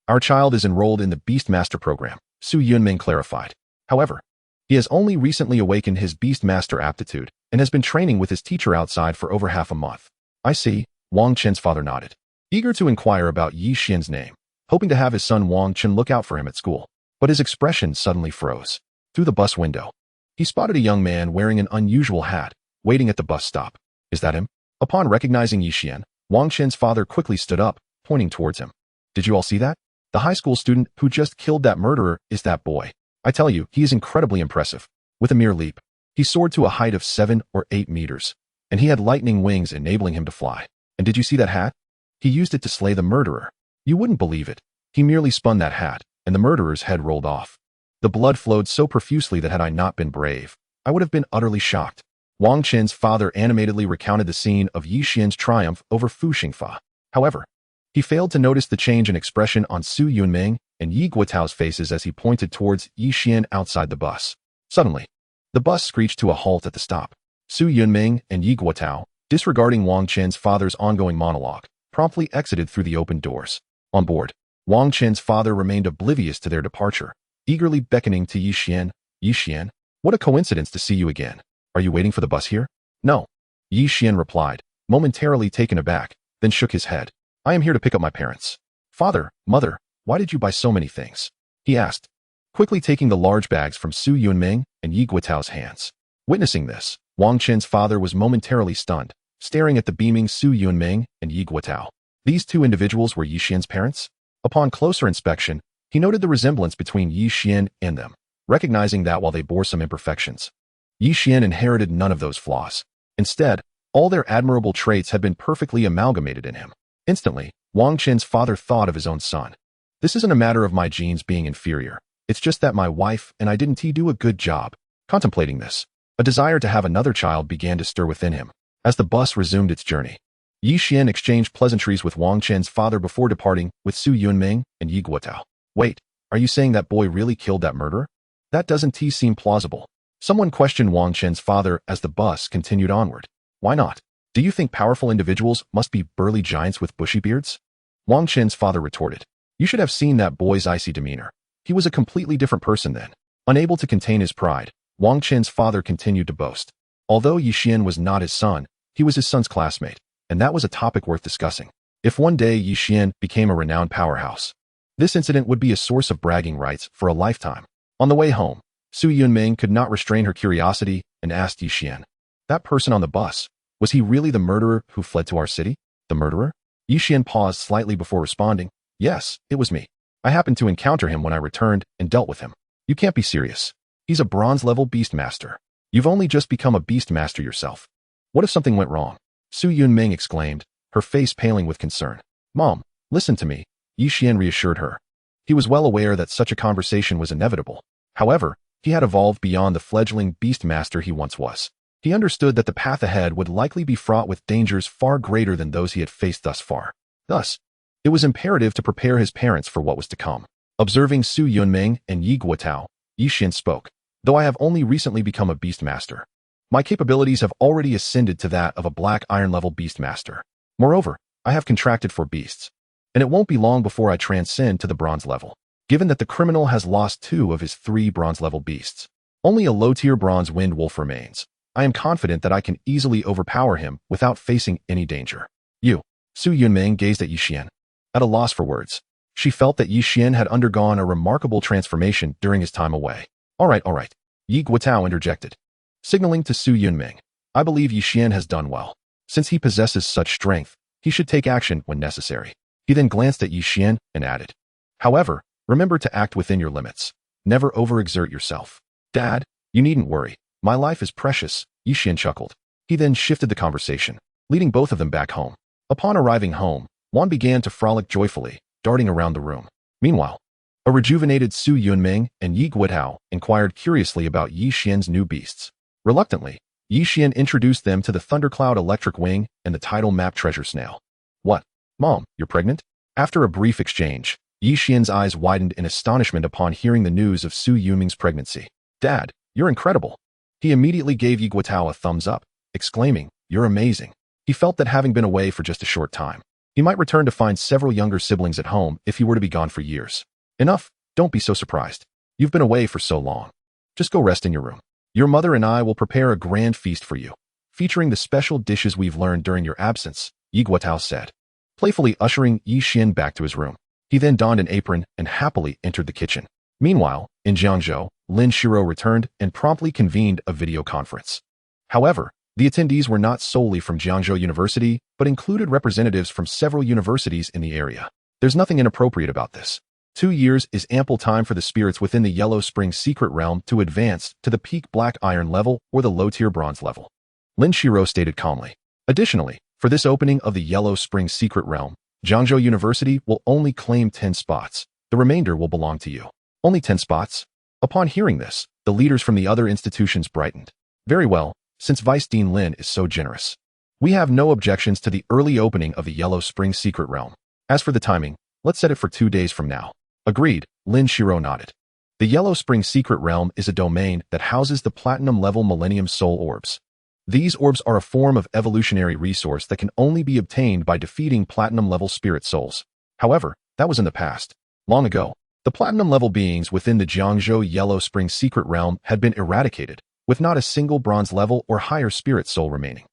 Our child is enrolled in the Beastmaster program, Su Yunming clarified. However, he has only recently awakened his Beastmaster aptitude and has been training with his teacher outside for over half a month. I see, Wang Chen's father nodded, eager to inquire about Yi Xian's name, hoping to have his son Wang Chen look out for him at school. But his expression suddenly froze. Through the bus window, he spotted a young man wearing an unusual hat, waiting at the bus stop. Is that him? Upon recognizing Yi Xian, Wang Chen's father quickly stood up, pointing towards him. Did you all see that? The high school student who just killed that murderer is that boy. I tell you, he is incredibly impressive. With a mere leap, he soared to a height of 7 or 8 meters, and he had lightning wings enabling him to fly. And did you see that hat? He used it to slay the murderer. You wouldn't believe it. He merely spun that hat, and the murderer's head rolled off. The blood flowed so profusely that had I not been brave, I would have been utterly shocked. Wang Chen's father animatedly recounted the scene of Yi Xian's triumph over Fu Xingfa. However, he failed to notice the change in expression on Su Yunming and Yi Guotao's faces as he pointed towards Yi Xian outside the bus. Suddenly, the bus screeched to a halt at the stop. Su Yunming and Yi Guotao, disregarding Wang Chen's father's ongoing monologue, promptly exited through the open doors. On board, Wang Chen's father remained oblivious to their departure, eagerly beckoning to Yi Xian. Yi Xian, what a coincidence to see you again. Are you waiting for the bus here? No. Yi Xian replied, momentarily taken aback, then shook his head. I am here to pick up my parents. Father, mother, why did you buy so many things? He asked, quickly taking the large bags from Su Yunming and Yi Guotao's hands. Witnessing this, Wang Chen's father was momentarily stunned, staring at the beaming Su Yunming and Yi Guotao. These two individuals were Yi Xian's parents? Upon closer inspection, he noted the resemblance between Yi Xian and them, recognizing that while they bore some imperfections, Yi Xian inherited none of those flaws. Instead, all their admirable traits had been perfectly amalgamated in him. Instantly, Wang Chen's father thought of his own son. This isn't a matter of my genes being inferior. It's just that my wife and I didn't do a good job. Contemplating this, a desire to have another child began to stir within him. As the bus resumed its journey, Yi Xian exchanged pleasantries with Wang Chen's father before departing with Su Yunming and Yi Guotao. Wait, are you saying that boy really killed that murderer? That doesn't seem plausible. Someone questioned Wang Chen's father as the bus continued onward. Why not? Do you think powerful individuals must be burly giants with bushy beards? Wang Chen's father retorted. You should have seen that boy's icy demeanor. He was a completely different person then. Unable to contain his pride, Wang Chen's father continued to boast. Although Yi Xian was not his son, he was his son's classmate, and that was a topic worth discussing. If one day Yi Xian became a renowned powerhouse, this incident would be a source of bragging rights for a lifetime. On the way home, Su Yunming could not restrain her curiosity and asked Yi Xian, that person on the bus, was he really the murderer who fled to our city? The murderer? Yi Xian paused slightly before responding. Yes, it was me. I happened to encounter him when I returned and dealt with him. You can't be serious. He's a bronze-level beastmaster. You've only just become a beastmaster yourself. What if something went wrong? Su Yunming exclaimed, her face paling with concern. Mom, listen to me, Yi Xian reassured her. He was well aware that such a conversation was inevitable. However, he had evolved beyond the fledgling beastmaster he once was. He understood that the path ahead would likely be fraught with dangers far greater than those he had faced thus far. Thus, it was imperative to prepare his parents for what was to come. Observing Su Yunming and Yi Guotao, Yixian spoke. Though I have only recently become a beast master, my capabilities have already ascended to that of a black iron level beast master. Moreover, I have contracted for beasts, and it won't be long before I transcend to the bronze level. Given that the criminal has lost 2 of his 3 bronze level beasts, only a low-tier bronze wind wolf remains. I am confident that I can easily overpower him without facing any danger. You. Su Yunming gazed at Yixian, at a loss for words. She felt that Yixian had undergone a remarkable transformation during his time away. All right. Yi Guotao interjected, signaling to Su Yunming. I believe Yixian has done well. Since he possesses such strength, he should take action when necessary. He then glanced at Yixian and added, however, remember to act within your limits. Never overexert yourself. Dad, you needn't worry. My life is precious, Yixian chuckled. He then shifted the conversation, leading both of them back home. Upon arriving home, Xuan began to frolic joyfully, darting around the room. Meanwhile, a rejuvenated Su Yunming and Yi Guotao inquired curiously about Yixian's new beasts. Reluctantly, Yixian introduced them to the Thundercloud Electric Wing and the Tidal Map Treasure Snail. What? Mom, you're pregnant? After a brief exchange, Yixian's eyes widened in astonishment upon hearing the news of Su Yunming's pregnancy. Dad, you're incredible. He immediately gave Yi Guotao a thumbs up, exclaiming, you're amazing. He felt that having been away for just a short time, he might return to find several younger siblings at home if he were to be gone for years. Enough, don't be so surprised. You've been away for so long. Just go rest in your room. Your mother and I will prepare a grand feast for you, featuring the special dishes we've learned during your absence, Yi Guotao said, playfully ushering Yixian back to his room. He then donned an apron and happily entered the kitchen. Meanwhile, in Jiangzhou, Lin Shiro returned and promptly convened a video conference. However, the attendees were not solely from Jiangzhou University, but included representatives from several universities in the area. There's nothing inappropriate about this. 2 years is ample time for the spirits within the Yellow Spring Secret Realm to advance to the peak Black Iron level or the low-tier Bronze level, Lin Shiro stated calmly. Additionally, for this opening of the Yellow Spring Secret Realm, Jiangzhou University will only claim 10 spots. The remainder will belong to you. Only 10 spots? Upon hearing this, the leaders from the other institutions brightened. Very well, since Vice Dean Lin is so generous. We have no objections to the early opening of the Yellow Spring Secret Realm. As for the timing, let's set it for 2 days from now. Agreed, Lin Shiro nodded. The Yellow Spring Secret Realm is a domain that houses the Platinum-level Millennium Soul Orbs. These orbs are a form of evolutionary resource that can only be obtained by defeating Platinum-level spirit souls. However, that was in the past. Long ago, the Platinum-level beings within the Jiangzhou Yellow Spring Secret Realm had been eradicated, with not a single Bronze-level or higher spirit soul remaining.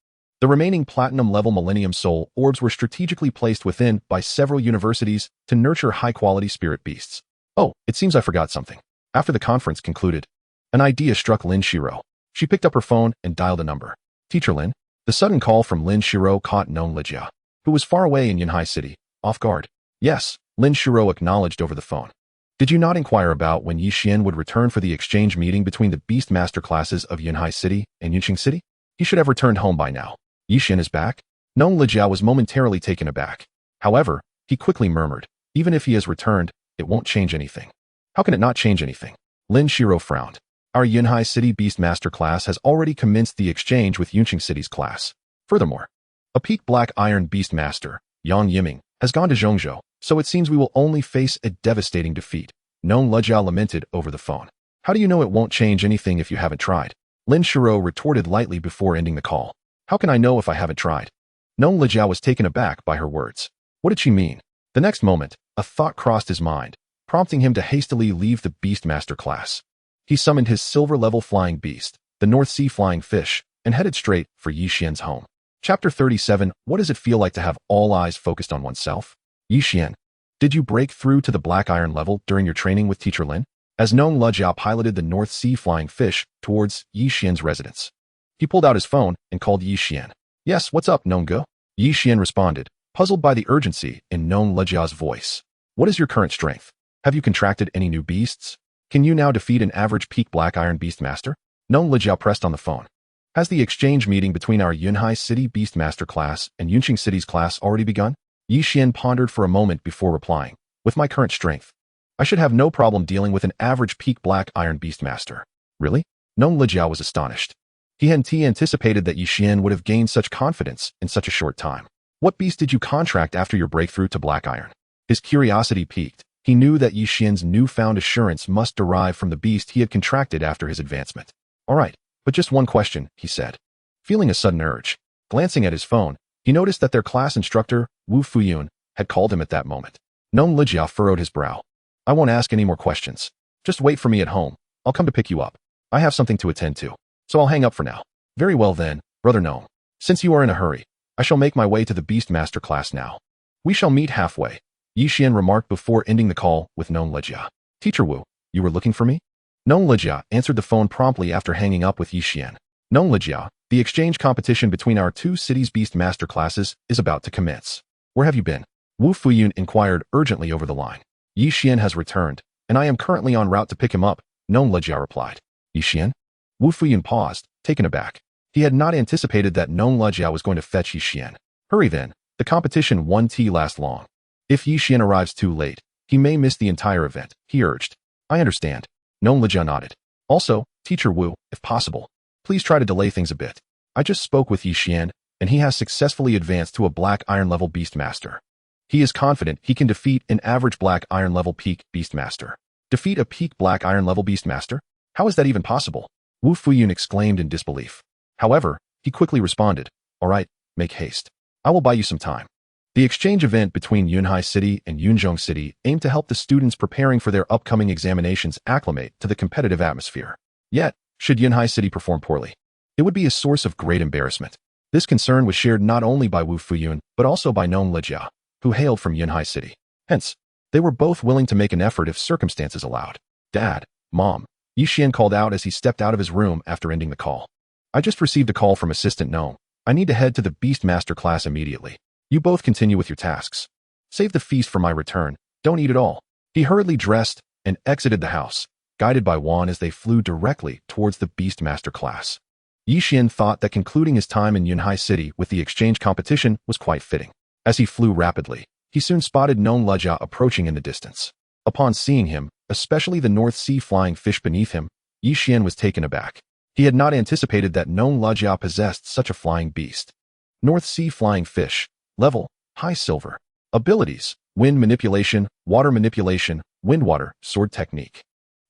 The remaining Platinum-level Millennium Soul Orbs were strategically placed within by several universities to nurture high-quality spirit beasts. Oh, it seems I forgot something. After the conference concluded, an idea struck Lin Shiro. She picked up her phone and dialed a number. Teacher Lin. The sudden call from Lin Shiro caught Nong Lijia, who was far away in Yunhai City, off guard. Yes, Lin Shiro acknowledged over the phone. Did you not inquire about when Yixian would return for the exchange meeting between the Beast Master classes of Yunhai City and Yunqing City? He should have returned home by now. Yixian is back? Nong Lijia was momentarily taken aback. However, he quickly murmured, even if he has returned, it won't change anything. How can it not change anything? Lin Shiro frowned. Our Yunhai City Beast Master class has already commenced the exchange with Yunqing City's class. Furthermore, a peak Black Iron Beast Master, Yang Yiming, has gone to Zhongzhou, so it seems we will only face a devastating defeat. Nong Lijia lamented over the phone. How do you know it won't change anything if you haven't tried? Lin Shiro retorted lightly before ending the call. How can I know if I haven't tried? Nong Lijia was taken aback by her words. What did she mean? The next moment, a thought crossed his mind, prompting him to hastily leave the Beastmaster class. He summoned his silver-level flying beast, the North Sea Flying Fish, and headed straight for Yixian's home. Chapter 37. What does it feel like to have all eyes focused on oneself? Yixian, did you break through to the Black Iron level during your training with Teacher Lin? As Nong Lijia piloted the North Sea Flying Fish towards Yixian's residence, he pulled out his phone and called Yixian. Yes, what's up, Nonggo? Yixian responded, puzzled by the urgency in Nong Lijia's voice. What is your current strength? Have you contracted any new beasts? Can you now defeat an average peak Black Iron Beast Master? Nong Lijia pressed on the phone. Has the exchange meeting between our Yunhai City Beast Master class and Yunqing City's class already begun? Yixian pondered for a moment before replying. With my current strength, I should have no problem dealing with an average peak Black Iron Beast Master. Really? Nong Lijia was astonished. He hadn't anticipated that Yixian would have gained such confidence in such a short time. What beast did you contract after your breakthrough to Black Iron? His curiosity piqued. He knew that Yixian's newfound assurance must derive from the beast he had contracted after his advancement. All right, but just one question, he said. Feeling a sudden urge, glancing at his phone, he noticed that their class instructor, Wu Fuyun, had called him at that moment. Gnome Lijia furrowed his brow. I won't ask any more questions. Just wait for me at home. I'll come to pick you up. I have something to attend to, so I'll hang up for now. Very well then, brother Gnome. Since you are in a hurry, I shall make my way to the Beast Master class now. We shall meet halfway, Yixian remarked before ending the call with Gnome Lijia. Teacher Wu, you were looking for me? Gnome Lijia answered the phone promptly after hanging up with Yixian. Gnome Lijia, the exchange competition between our two cities' Beast Master classes is about to commence. Where have you been? Wu Fuyun inquired urgently over the line. Yixian has returned, and I am currently en route to pick him up, Gnome Lijia replied. Yixian? Wu Fuyun paused, taken aback. He had not anticipated that Gnome Lijia was going to fetch Yixian. Hurry then, the competition won't last long. If Yixian arrives too late, he may miss the entire event, he urged. I understand. Gnome Lijia nodded. Also, Teacher Wu, if possible, please try to delay things a bit. I just spoke with Yixian, and he has successfully advanced to a Black Iron level Beast Master. He is confident he can defeat an average Black Iron level peak Beast Master. Defeat a peak Black Iron level Beast Master? How is that even possible? Wu Fuyun exclaimed in disbelief. However, he quickly responded, all right, make haste. I will buy you some time. The exchange event between Yunhai City and Yunzhong City aimed to help the students preparing for their upcoming examinations acclimate to the competitive atmosphere. Yet, should Yunhai City perform poorly, it would be a source of great embarrassment. This concern was shared not only by Wu Fuyun, but also by Gnome Lijia, who hailed from Yunhai City. Hence, they were both willing to make an effort if circumstances allowed. Dad, Mom, Yixian called out as he stepped out of his room after ending the call. I just received a call from Assistant Gnome. I need to head to the Beast Master class immediately. You both continue with your tasks. Save the feast for my return. Don't eat it all. He hurriedly dressed and exited the house, guided by Xuan as they flew directly towards the Beast Master class. Yixian thought that concluding his time in Yunhai City with the exchange competition was quite fitting. As he flew rapidly, he soon spotted Gnome Lijia approaching in the distance. Upon seeing him, especially the North Sea flying fish beneath him, Yixian was taken aback. He had not anticipated that Gnome Lijia possessed such a flying beast. North Sea flying fish. Level, high silver. Abilities, wind manipulation, wind water, sword technique.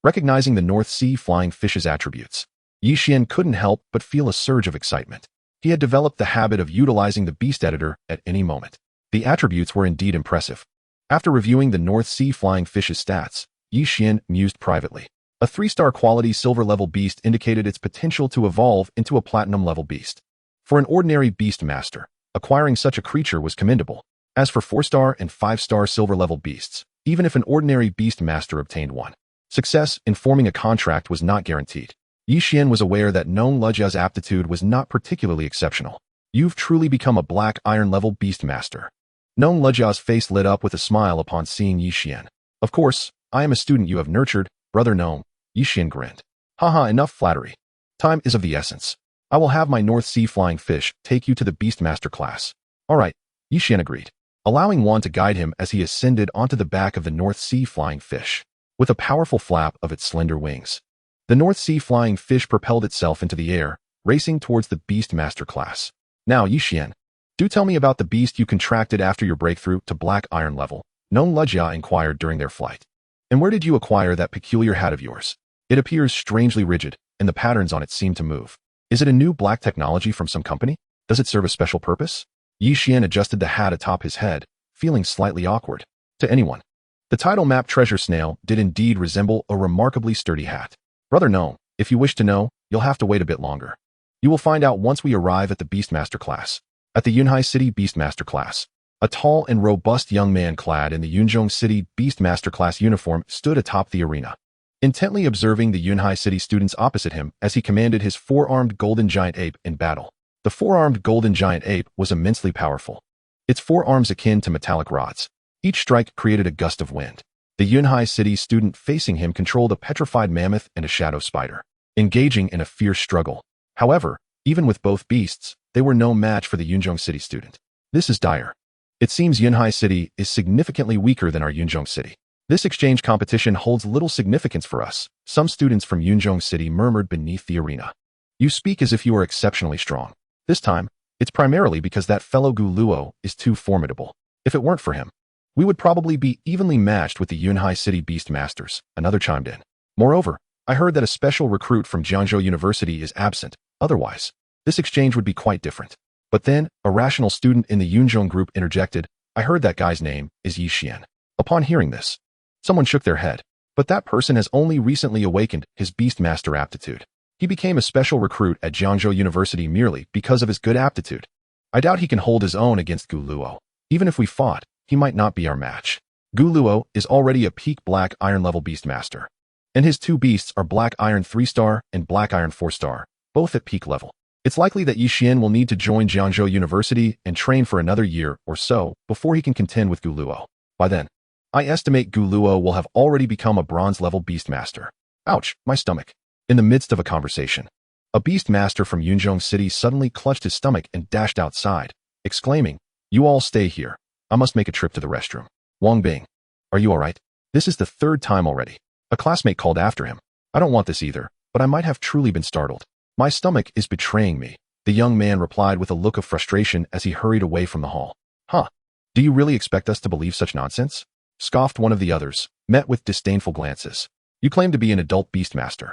Recognizing the North Sea flying fish's attributes, Yixian couldn't help but feel a surge of excitement. He had developed the habit of utilizing the beast editor at any moment. The attributes were indeed impressive. After reviewing the North Sea flying fish's stats, Yixian mused privately. A 3-star quality silver level beast indicated its potential to evolve into a platinum level beast. For an ordinary beast master, acquiring such a creature was commendable. As for 4-star and 5-star silver-level beasts, even if an ordinary beast master obtained one, success in forming a contract was not guaranteed. Yixian was aware that Gnome Lijia's aptitude was not particularly exceptional. You've truly become a Black Iron-level beast master. Gnome Lijia's face lit up with a smile upon seeing Yixian. Of course, I am a student you have nurtured, brother Gnome. Yixian grinned. Haha, enough flattery. Time is of the essence. I will have my North Sea flying fish take you to the Beastmaster class. All right, Yixian agreed, allowing Xuan to guide him as he ascended onto the back of the North Sea flying fish. With a powerful flap of its slender wings, the North Sea flying fish propelled itself into the air, racing towards the Beastmaster class. Now, Yixian, do tell me about the beast you contracted after your breakthrough to Black Iron level, Gnome Lijia inquired during their flight. And where did you acquire that peculiar hat of yours? It appears strangely rigid, and the patterns on it seem to move. Is it a new black technology from some company? Does it serve a special purpose? Yixian adjusted the hat atop his head, feeling slightly awkward. To anyone, the title map treasure snail did indeed resemble a remarkably sturdy hat. Brother Gnome, if you wish to know, you'll have to wait a bit longer. You will find out once we arrive at the Beastmaster class. At the Yunhai City Beastmaster class, a tall and robust young man clad in the Yunzhong City Beastmaster class uniform stood atop the arena, intently observing the Yunhai City students opposite him as he commanded his 4-armed golden giant ape in battle. The 4-armed golden giant ape was immensely powerful, its 4 arms akin to metallic rods. Each strike created a gust of wind. The Yunhai City student facing him controlled a petrified mammoth and a shadow spider, engaging in a fierce struggle. However, even with both beasts, they were no match for the Yunzhong City student. This is dire. It seems Yunhai City is significantly weaker than our Yunzhong City. This exchange competition holds little significance for us, some students from Yunzhong City murmured beneath the arena. You speak as if you are exceptionally strong. This time, it's primarily because that fellow Gu Luo is too formidable. If it weren't for him, we would probably be evenly matched with the Yunhai City Beast Masters, another chimed in. Moreover, I heard that a special recruit from Jiangzhou University is absent. Otherwise, this exchange would be quite different. But then, a rational student in the Yunzhong group interjected, I heard that guy's name is Yi Xian. Upon hearing this, someone shook their head. But that person has only recently awakened his Beastmaster aptitude. He became a special recruit at Jiangzhou University merely because of his good aptitude. I doubt he can hold his own against Gu Luo. Even if we fought, he might not be our match. Gu Luo is already a peak Black Iron level Beastmaster. And his two beasts are Black Iron 3-star and Black Iron 4-star, both at peak level. It's likely that Yi Xian will need to join Jiangzhou University and train for another year or so before he can contend with Gu Luo. By then, I estimate Gu Luo will have already become a bronze-level Beastmaster. Ouch, my stomach. In the midst of a conversation, a Beastmaster from Yunzhong City suddenly clutched his stomach and dashed outside, exclaiming, You all stay here. I must make a trip to the restroom. Wang Bing, are you alright? This is the third time already. A classmate called after him. I don't want this either, but I might have truly been startled. My stomach is betraying me, the young man replied with a look of frustration as he hurried away from the hall. Huh? Do you really expect us to believe such nonsense? Scoffed one of the others, met with disdainful glances. You claim to be an adult Beastmaster.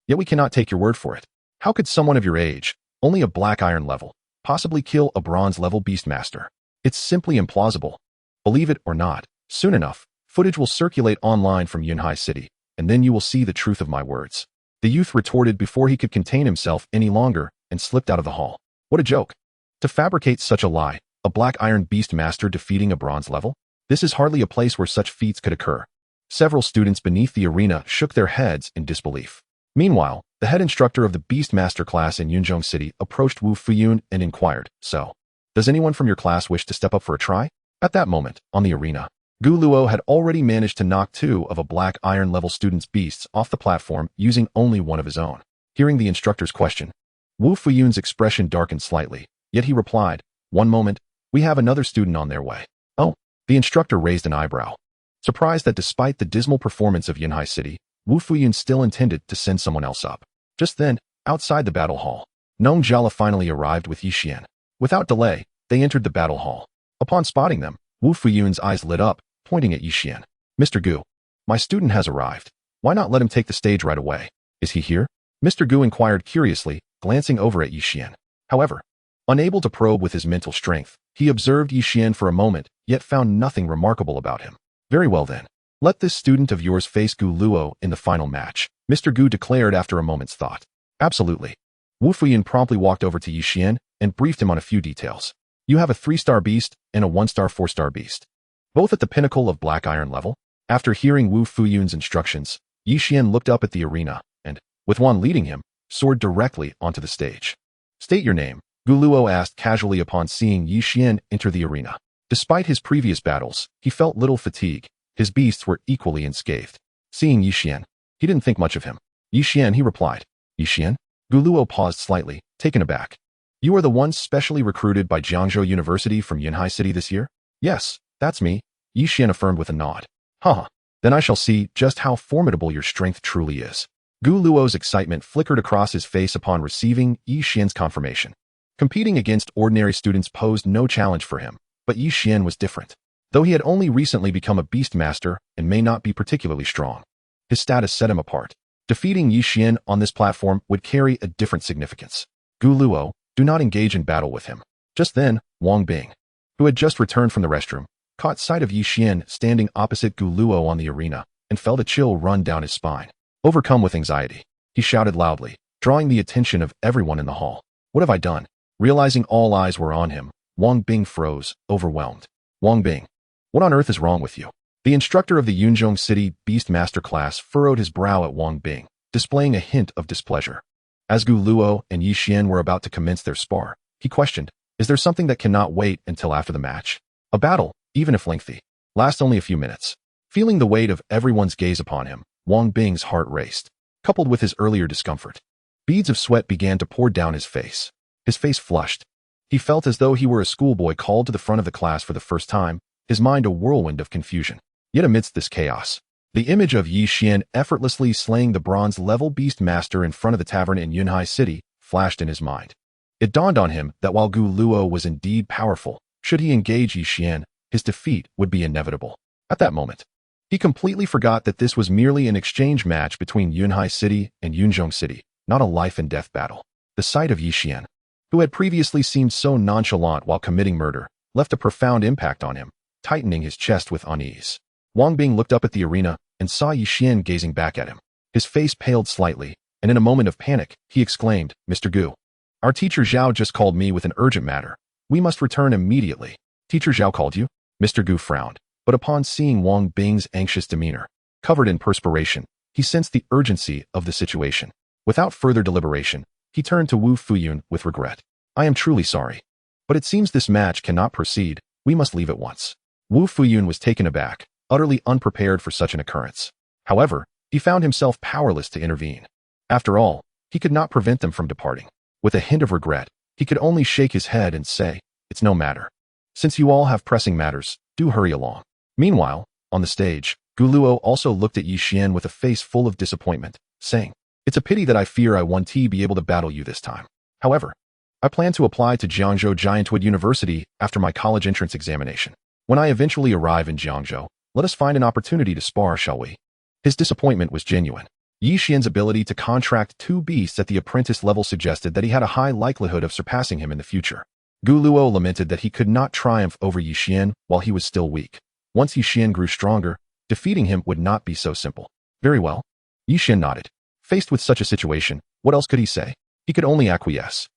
Yet we cannot take your word for it. How could someone of your age, only a Black Iron level, possibly kill a bronze level Beastmaster? It's simply implausible. Believe it or not, soon enough, footage will circulate online from Yunhai City, and then you will see the truth of my words. The youth retorted before he could contain himself any longer and slipped out of the hall. What a joke. To fabricate such a lie, a Black Iron Beastmaster defeating a bronze level? This is hardly a place where such feats could occur. Several students beneath the arena shook their heads in disbelief. Meanwhile, the head instructor of the Beastmaster class in Yunzhong City approached Wu Fuyun and inquired, So, does anyone from your class wish to step up for a try? At that moment, on the arena, Gu Luo had already managed to knock two of a Black Iron level student's beasts off the platform using only one of his own. Hearing the instructor's question, Wu Fuyun's expression darkened slightly, yet he replied, One moment, we have another student on their way. Oh, the instructor raised an eyebrow. Surprised that despite the dismal performance of Yunhai City, Wu Fuyun still intended to send someone else up. Just then, outside the battle hall, Nong Jala finally arrived with Yi Xian. Without delay, they entered the battle hall. Upon spotting them, Wu Fuyun's eyes lit up, pointing at Yi Xian. Mr. Gu, my student has arrived. Why not let him take the stage right away? Is he here? Mr. Gu inquired curiously, glancing over at Yi Xian. However, unable to probe with his mental strength, he observed Yi Xian for a moment, yet found nothing remarkable about him. Very well then. Let this student of yours face Gu Luo in the final match, Mr. Gu declared after a moment's thought. Absolutely. Wu Fuyun promptly walked over to Yi Xian and briefed him on a few details. You have a 3-star beast and a 1-star 4-star beast, both at the pinnacle of Black Iron level. After hearing Wu Fuyun's instructions, Yi Xian looked up at the arena and, with Wan leading him, soared directly onto the stage. State your name, Gu Luo asked casually upon seeing Yi Xian enter the arena. Despite his previous battles, he felt little fatigue. His beasts were equally unscathed. Seeing Yi Xian, he didn't think much of him. Yi Xian, he replied. Yi Xian? Gu Luo paused slightly, taken aback. You are the one specially recruited by Jiangzhou University from Yunhai City this year? Yes, that's me, Yi Xian affirmed with a nod. Haha, then I shall see just how formidable your strength truly is. Gu Luo's excitement flickered across his face upon receiving Yi Xian's confirmation. Competing against ordinary students posed no challenge for him, but Yi Xian was different. Though he had only recently become a Beastmaster and may not be particularly strong, his status set him apart. Defeating Yi Xian on this platform would carry a different significance. Gu Luo, do not engage in battle with him. Just then, Wang Bing, who had just returned from the restroom, caught sight of Yi Xian standing opposite Gu Luo on the arena and felt a chill run down his spine. Overcome with anxiety, he shouted loudly, drawing the attention of everyone in the hall. What have I done? Realizing all eyes were on him, Wang Bing froze, overwhelmed. Wang Bing, what on earth is wrong with you? The instructor of the Yunzhong City Beastmaster class furrowed his brow at Wang Bing, displaying a hint of displeasure. As Gu Luo and Yi Xian were about to commence their spar, he questioned, Is there something that cannot wait until after the match? A battle, even if lengthy, lasts only a few minutes. Feeling the weight of everyone's gaze upon him, Wang Bing's heart raced, coupled with his earlier discomfort. Beads of sweat began to pour down his face. His face flushed. He felt as though he were a schoolboy called to the front of the class for the first time, his mind a whirlwind of confusion. Yet amidst this chaos, the image of Yi Xian effortlessly slaying the bronze-level Beastmaster in front of the tavern in Yunhai City flashed in his mind. It dawned on him that while Gu Luo was indeed powerful, should he engage Yi Xian, his defeat would be inevitable. At that moment, he completely forgot that this was merely an exchange match between Yunhai City and Yunzhong City, not a life-and-death battle. The sight of Yixian, who had previously seemed so nonchalant while committing murder, left a profound impact on him, tightening his chest with unease. Wang Bing looked up at the arena and saw Yixian gazing back at him. His face paled slightly, and in a moment of panic, he exclaimed, "Mr. Gu, our teacher Zhao just called me with an urgent matter. We must return immediately." "Teacher Zhao called you?" Mr. Gu frowned, but upon seeing Wang Bing's anxious demeanor, covered in perspiration, he sensed the urgency of the situation. Without further deliberation, he turned to Wu Fuyun with regret. "I am truly sorry, but it seems this match cannot proceed. We must leave at once." Wu Fuyun was taken aback, utterly unprepared for such an occurrence. However, he found himself powerless to intervene. After all, he could not prevent them from departing. With a hint of regret, he could only shake his head and say, "It's no matter. Since you all have pressing matters, do hurry along." Meanwhile, on the stage, Guluo also looked at Yixian with a face full of disappointment, saying, "It's a pity that I fear I won't be able to battle you this time. However, I plan to apply to Jiangzhou Giantwood University after my college entrance examination. When I eventually arrive in Jiangzhou, let us find an opportunity to spar, shall we?" His disappointment was genuine. Yixian's ability to contract two beasts at the apprentice level suggested that he had a high likelihood of surpassing him in the future. Guluo lamented that he could not triumph over Yixian while he was still weak. Once Yixian grew stronger, defeating him would not be so simple. "Very well." Yixian nodded. Faced with such a situation, what else could he say? He could only acquiesce.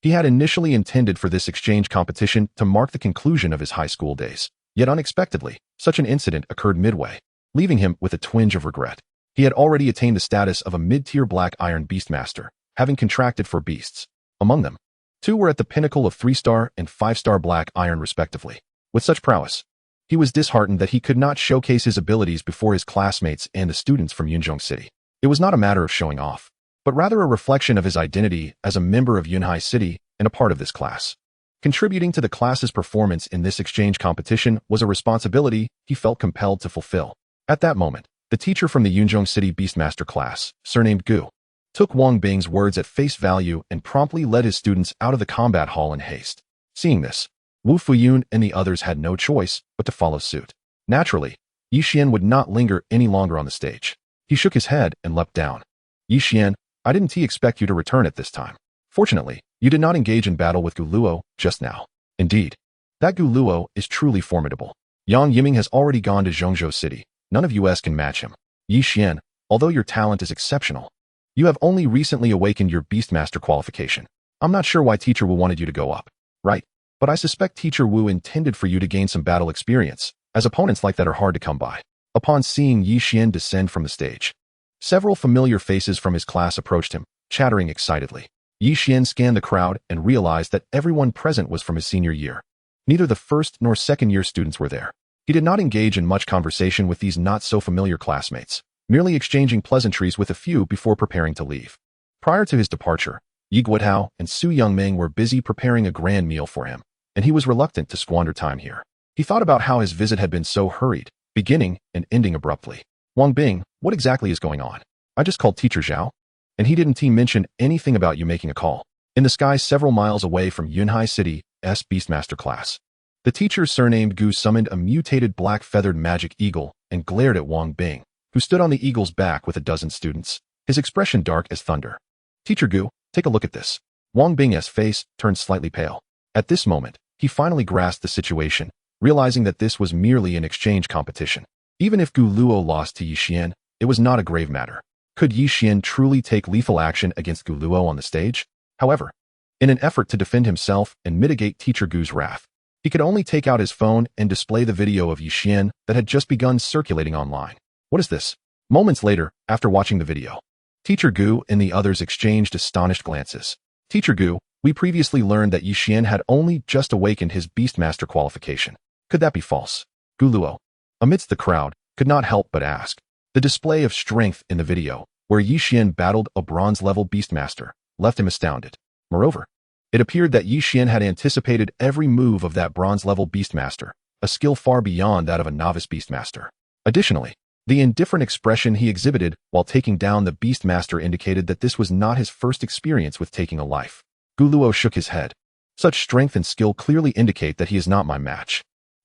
He had initially intended for this exchange competition to mark the conclusion of his high school days. Yet unexpectedly, such an incident occurred midway, leaving him with a twinge of regret. He had already attained the status of a mid-tier Black Iron Beastmaster, having contracted 4 beasts. Among them, 2 were at the pinnacle of 3-star and 5-star Black Iron respectively. With such prowess, he was disheartened that he could not showcase his abilities before his classmates and the students from Yunzhong City. It was not a matter of showing off, but rather a reflection of his identity as a member of Yunhai City and a part of this class. Contributing to the class's performance in this exchange competition was a responsibility he felt compelled to fulfill. At that moment, the teacher from the Yunzhong City Beastmaster class, surnamed Gu, took Wang Bing's words at face value and promptly led his students out of the combat hall in haste. Seeing this, Wu Fuyun and the others had no choice but to follow suit. Naturally, Yixian would not linger any longer on the stage. He shook his head and leapt down. "Yixian, I didn't expect you to return at this time. Fortunately, you did not engage in battle with Guluo just now. Indeed, that Guluo is truly formidable. Yang Yiming has already gone to Zhongzhou City. None of us can match him. Yixian, although your talent is exceptional, you have only recently awakened your Beastmaster qualification. I'm not sure why Teacher Wu wanted you to go up. Right, but I suspect Teacher Wu intended for you to gain some battle experience, as opponents like that are hard to come by." Upon seeing Yixian descend from the stage, several familiar faces from his class approached him, chattering excitedly. Yixian scanned the crowd and realized that everyone present was from his senior year. Neither the first nor second-year students were there. He did not engage in much conversation with these not-so-familiar classmates, merely exchanging pleasantries with a few before preparing to leave. Prior to his departure, Yi Guotao and Su Youngming were busy preparing a grand meal for him, and he was reluctant to squander time here. He thought about how his visit had been so hurried, beginning and ending abruptly. "Wang Bing, what exactly is going on? I just called Teacher Zhao, and he didn't mention anything about you making a call." In the sky several miles away from Yunhai City's Beastmaster class, the teacher surnamed Gu summoned a mutated black-feathered magic eagle and glared at Wang Bing, who stood on the eagle's back with a dozen students, his expression dark as thunder. "Teacher Gu, take a look at this." Wang Bing's face turned slightly pale. At this moment, he finally grasped the situation, realizing that this was merely an exchange competition. Even if Gu Luo lost to Yixian, it was not a grave matter. Could Yixian truly take lethal action against Gu Luo on the stage? However, in an effort to defend himself and mitigate Teacher Gu's wrath, he could only take out his phone and display the video of Yixian that had just begun circulating online. "What is this?" Moments later, after watching the video, Teacher Gu and the others exchanged astonished glances. "Teacher Gu, we previously learned that Yixian had only just awakened his Beastmaster qualification. Could that be false?" Gu Luo, amidst the crowd, could not help but ask. The display of strength in the video, where Yixian battled a bronze-level Beastmaster, left him astounded. Moreover, it appeared that Yixian had anticipated every move of that bronze-level Beastmaster, a skill far beyond that of a novice Beastmaster. Additionally, the indifferent expression he exhibited while taking down the Beastmaster indicated that this was not his first experience with taking a life. Gu Luo shook his head. "Such strength and skill clearly indicate that he is not my match."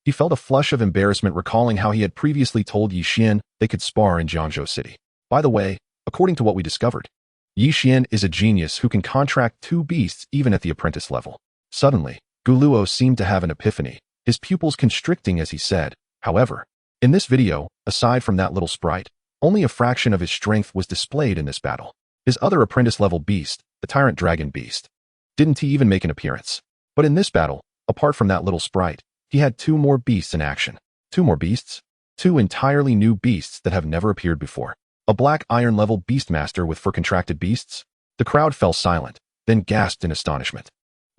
He felt a flush of embarrassment recalling how he had previously told Yi Xian they could spar in Jiangzhou City. By the way, according to what we discovered, Yi Xian is a genius who can contract 2 beasts even at the apprentice level. Suddenly, Guluo seemed to have an epiphany, his pupils constricting as he said, however, in this video, aside from that little sprite, only a fraction of his strength was displayed in this battle. His other apprentice-level beast, the Tyrant Dragon Beast, didn't he even make an appearance. But in this battle, apart from that little sprite, he had 2 more beasts in action. 2 more beasts? 2 entirely new beasts that have never appeared before. A black iron-level beastmaster with fur-contracted beasts? The crowd fell silent, then gasped in astonishment.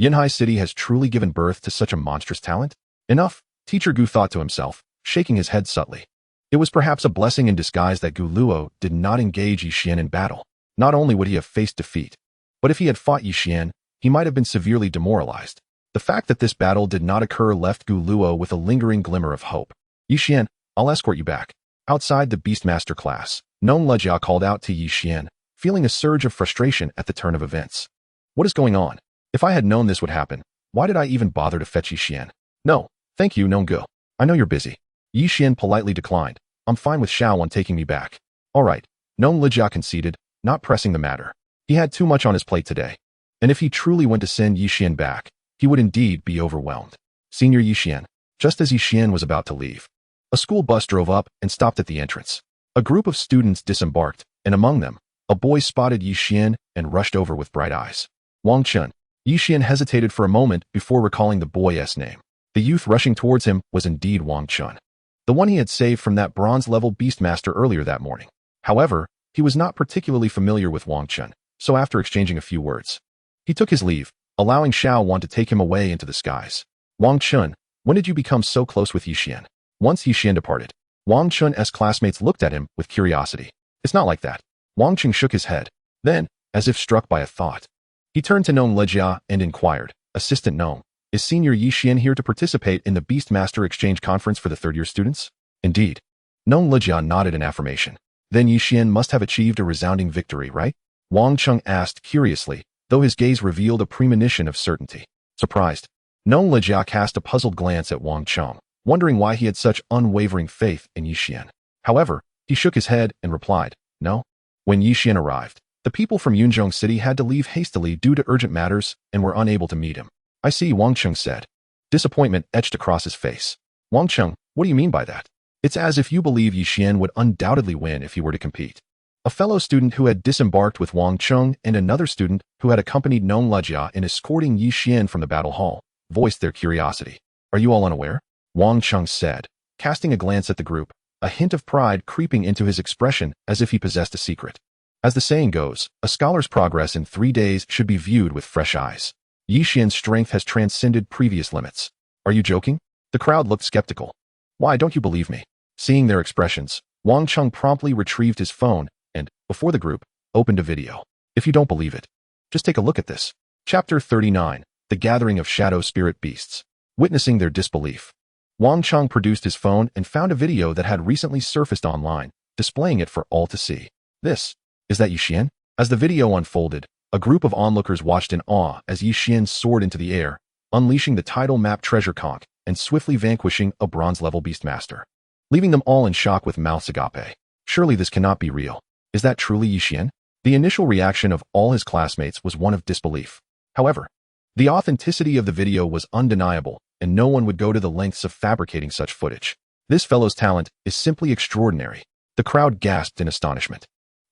Yinhai City has truly given birth to such a monstrous talent? Enough, Teacher Gu thought to himself, shaking his head subtly. It was perhaps a blessing in disguise that Guluo did not engage Yi Xian in battle. Not only would he have faced defeat, but if he had fought Yi Xian, he might have been severely demoralized. The fact that this battle did not occur left Guluo with a lingering glimmer of hope. Yi Xian, I'll escort you back. Outside the Beastmaster class, Nong Lejia called out to Yi Xian, feeling a surge of frustration at the turn of events. What is going on? If I had known this would happen, why did I even bother to fetch Yi Xian? No, thank you, Nong Gu. I know you're busy. Yi Xian politely declined. I'm fine with Xuan taking me back. All right, Nong Lejia conceded, not pressing the matter. He had too much on his plate today. And if he truly went to send Yi Xian back, he would indeed be overwhelmed. Senior Yi Xian, just as Yi Xian was about to leave, a school bus drove up and stopped at the entrance. A group of students disembarked, and among them, a boy spotted Yi Xian and rushed over with bright eyes. Wang Chun. Yi Xian hesitated for a moment before recalling the boy's name. The youth rushing towards him was indeed Wang Chun, the one he had saved from that bronze-level beastmaster earlier that morning. However, he was not particularly familiar with Wang Chun, so after exchanging a few words, he took his leave, allowing Xuan to take him away into the skies. Wang Chun, when did you become so close with Yi Xian? Once Yi Xian departed, Wang Chun's classmates looked at him with curiosity. It's not like that. Wang Chun shook his head. Then, as if struck by a thought, he turned to Nong Lejia and inquired, Assistant Nong, is Senior Yi Xian here to participate in the Beastmaster Exchange Conference for the third-year students? Indeed. Nong Lejia nodded in affirmation. Then Yi Xian must have achieved a resounding victory, right? Wang Chun asked curiously, though his gaze revealed a premonition of certainty. Surprised, Nong Lejia cast a puzzled glance at Wang Chun, wondering why he had such unwavering faith in Yi Xian. However, he shook his head and replied, no. When Yi Xian arrived, the people from Yunzhong City had to leave hastily due to urgent matters and were unable to meet him. I see, Wang Chun said. Disappointment etched across his face. Wang Chun, what do you mean by that? It's as if you believe Yi Xian would undoubtedly win if he were to compete. A fellow student who had disembarked with Wang Chun and another student who had accompanied Nong Lejia in escorting Yi Xian from the battle hall voiced their curiosity. Are you all unaware? Wang Chun said, casting a glance at the group, a hint of pride creeping into his expression as if he possessed a secret. As the saying goes, a scholar's progress in 3 days should be viewed with fresh eyes. Yi Xian's strength has transcended previous limits. Are you joking? The crowd looked skeptical. Why don't you believe me? Seeing their expressions, Wang Chun promptly retrieved his phone and, before the group, opened a video. If you don't believe it, just take a look at this. Chapter 39, The Gathering of Shadow Spirit Beasts. Witnessing their disbelief, Wang Chun produced his phone and found a video that had recently surfaced online, displaying it for all to see. This, is that Yi Xian? As the video unfolded, a group of onlookers watched in awe as Yi Xian soared into the air, unleashing the tidal map treasure conch and swiftly vanquishing a bronze-level beastmaster, leaving them all in shock with mouths agape. Surely this cannot be real. Is that truly Yi Xian? The initial reaction of all his classmates was one of disbelief. However, the authenticity of the video was undeniable, and no one would go to the lengths of fabricating such footage. This fellow's talent is simply extraordinary. The crowd gasped in astonishment.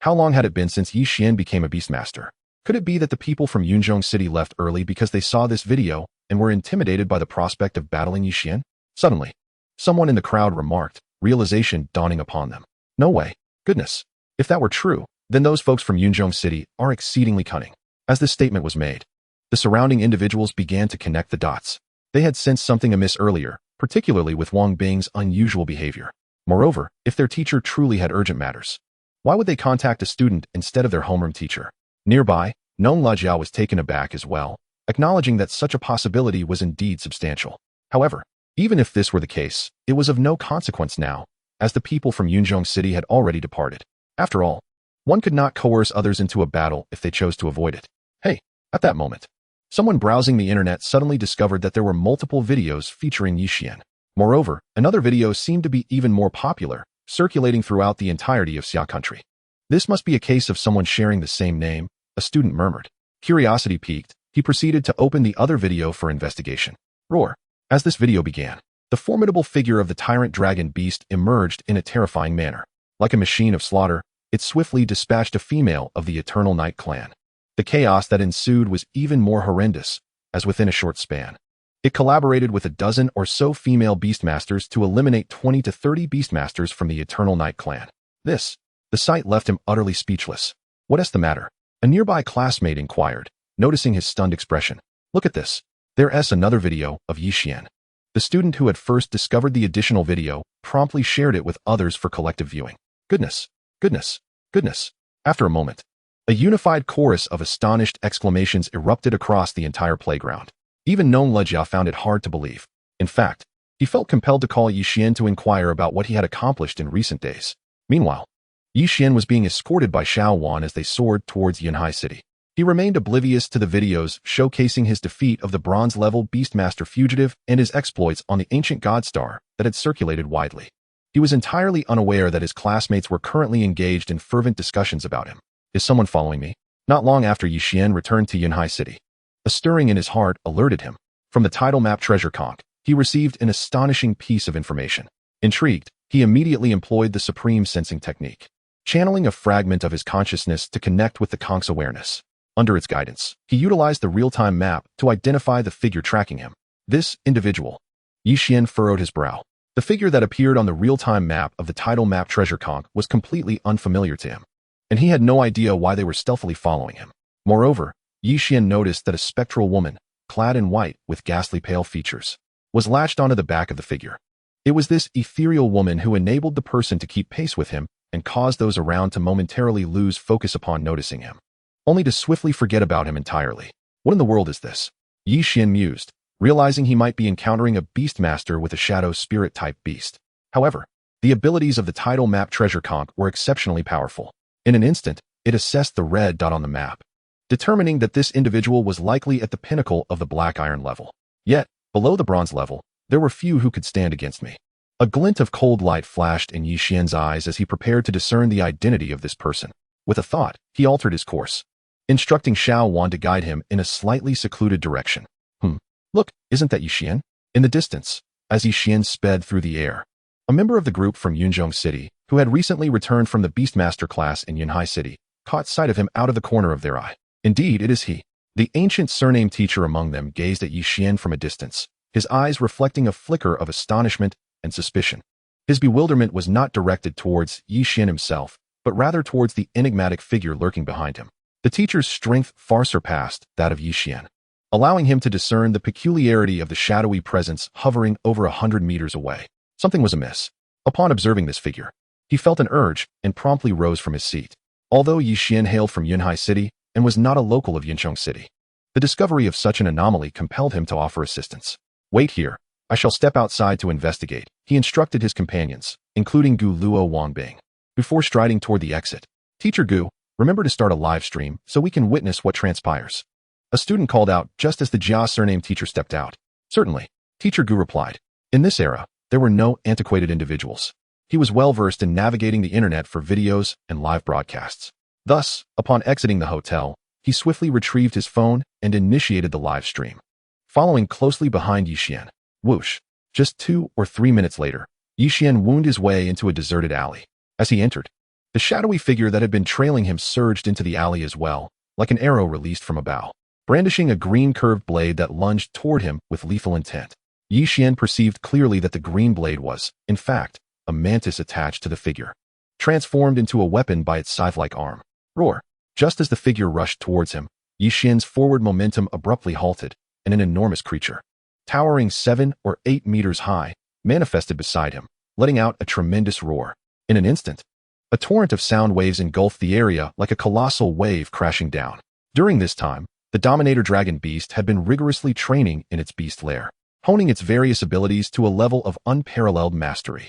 How long had it been since Yi Xian became a beastmaster? Could it be that the people from Yunzhong City left early because they saw this video and were intimidated by the prospect of battling Yi Xian? Suddenly, someone in the crowd remarked, realization dawning upon them. No way. Goodness. If that were true, then those folks from Yunzhong City are exceedingly cunning. As this statement was made, the surrounding individuals began to connect the dots. They had sensed something amiss earlier, particularly with Wang Bing's unusual behavior. Moreover, if their teacher truly had urgent matters, why would they contact a student instead of their homeroom teacher? Nearby, Nong Lejia was taken aback as well, acknowledging that such a possibility was indeed substantial. However, even if this were the case, it was of no consequence now, as the people from Yunzhong City had already departed. After all, one could not coerce others into a battle if they chose to avoid it. Hey, at that moment, someone browsing the internet suddenly discovered that there were multiple videos featuring Yi Xian. Moreover, another video seemed to be even more popular, circulating throughout the entirety of Xia country. This must be a case of someone sharing the same name, a student murmured. Curiosity piqued, he proceeded to open the other video for investigation. Roar. As this video began, the formidable figure of the tyrant dragon beast emerged in a terrifying manner. Like a machine of slaughter, it swiftly dispatched a female of the Eternal Night clan. The chaos that ensued was even more horrendous, as within a short span, it collaborated with a dozen or so female beastmasters to eliminate 20 to 30 beastmasters from the Eternal Night clan. The sight left him utterly speechless. What's the matter? A nearby classmate inquired, noticing his stunned expression. Look at this. There's another video of Yixian. The student who had first discovered the additional video promptly shared it with others for collective viewing. Goodness, goodness, goodness. After a moment, a unified chorus of astonished exclamations erupted across the entire playground. Even Nong Lejia found it hard to believe. In fact, he felt compelled to call Yixian to inquire about what he had accomplished in recent days. Meanwhile, Yixian was being escorted by Xuan as they soared towards Yunhai City. He remained oblivious to the videos showcasing his defeat of the bronze-level Beastmaster fugitive and his exploits on the ancient God Star that had circulated widely. He was entirely unaware that his classmates were currently engaged in fervent discussions about him. Is someone following me? Not long after Yixian returned to Yunhai City, a stirring in his heart alerted him. From the title map treasure conch, he received an astonishing piece of information. Intrigued, he immediately employed the supreme sensing technique, channeling a fragment of his consciousness to connect with the conch's awareness. Under its guidance, he utilized the real-time map to identify the figure tracking him. This individual. Yixian furrowed his brow. The figure that appeared on the real-time map of the title map treasure conch was completely unfamiliar to him, and he had no idea why they were stealthily following him. Moreover, Yixian noticed that a spectral woman, clad in white with ghastly pale features, was latched onto the back of the figure. It was this ethereal woman who enabled the person to keep pace with him and caused those around to momentarily lose focus upon noticing him, only to swiftly forget about him entirely. What in the world is this? Yixian mused, realizing he might be encountering a beastmaster with a shadow spirit-type beast. However, the abilities of the title map treasure conch were exceptionally powerful. In an instant, it assessed the red dot on the map, determining that this individual was likely at the pinnacle of the black iron level. Yet, below the bronze level, there were few who could stand against me. A glint of cold light flashed in Yixian's eyes as he prepared to discern the identity of this person. With a thought, he altered his course, instructing Xuan to guide him in a slightly secluded direction. Look, isn't that Yixian? In the distance, as Yixian sped through the air, a member of the group from Yunzhong City, who had recently returned from the Beastmaster class in Yunhai City, caught sight of him out of the corner of their eye. Indeed, it is he. The ancient surname teacher among them gazed at Yixian from a distance, his eyes reflecting a flicker of astonishment and suspicion. His bewilderment was not directed towards Yixian himself, but rather towards the enigmatic figure lurking behind him. The teacher's strength far surpassed that of Yixian, allowing him to discern the peculiarity of the shadowy presence hovering over 100 meters away. Something was amiss. Upon observing this figure, he felt an urge and promptly rose from his seat. Although Yixian hailed from Yunhai City and was not a local of Yunzhong City, the discovery of such an anomaly compelled him to offer assistance. Wait here. I shall step outside to investigate, he instructed his companions, including Gu Luo Wangbing. Before striding toward the exit, Teacher Gu, remember to start a live stream so we can witness what transpires. A student called out just as the Jia surname teacher stepped out. Certainly, Teacher Gu replied. In this era, there were no antiquated individuals. He was well-versed in navigating the internet for videos and live broadcasts. Thus, upon exiting the hotel, he swiftly retrieved his phone and initiated the live stream, following closely behind Yixian. Whoosh. Just 2 or 3 minutes later, Yixian wound his way into a deserted alley. As he entered, the shadowy figure that had been trailing him surged into the alley as well, like an arrow released from a bow, brandishing a green curved blade that lunged toward him with lethal intent. Yixian perceived clearly that the green blade was, in fact, a mantis attached to the figure, transformed into a weapon by its scythe-like arm. Roar. Just as the figure rushed towards him, Yixian's forward momentum abruptly halted, and an enormous creature, towering 7 or 8 meters high, manifested beside him, letting out a tremendous roar. In an instant, a torrent of sound waves engulfed the area like a colossal wave crashing down. During this time, the Dominator Dragon Beast had been rigorously training in its beast lair, honing its various abilities to a level of unparalleled mastery.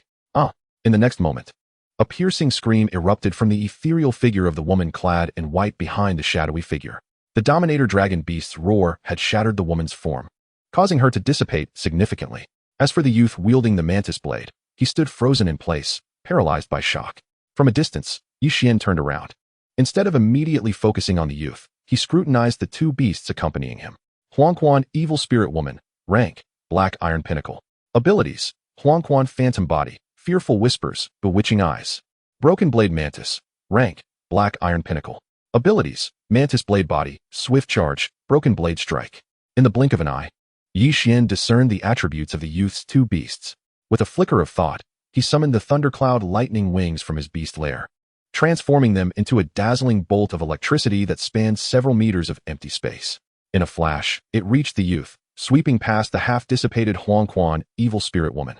In the next moment, a piercing scream erupted from the ethereal figure of the woman clad in white behind the shadowy figure. The Dominator Dragon Beast's roar had shattered the woman's form, causing her to dissipate significantly. As for the youth wielding the mantis blade, he stood frozen in place, paralyzed by shock. From a distance, Yixian turned around. Instead of immediately focusing on the youth, he scrutinized the two beasts accompanying him. Huangquan, Evil Spirit Woman. Rank, Black Iron Pinnacle. Abilities, Huangquan Phantom Body, Fearful Whispers, Bewitching Eyes. Broken Blade Mantis. Rank, Black Iron Pinnacle. Abilities, Mantis Blade Body, Swift Charge, Broken Blade Strike. In the blink of an eye, Yixian discerned the attributes of the youth's two beasts. With a flicker of thought, he summoned the thundercloud lightning wings from his beast lair, transforming them into a dazzling bolt of electricity that spanned several meters of empty space. In a flash, it reached the youth, sweeping past the half-dissipated Huangquan, Evil Spirit Woman.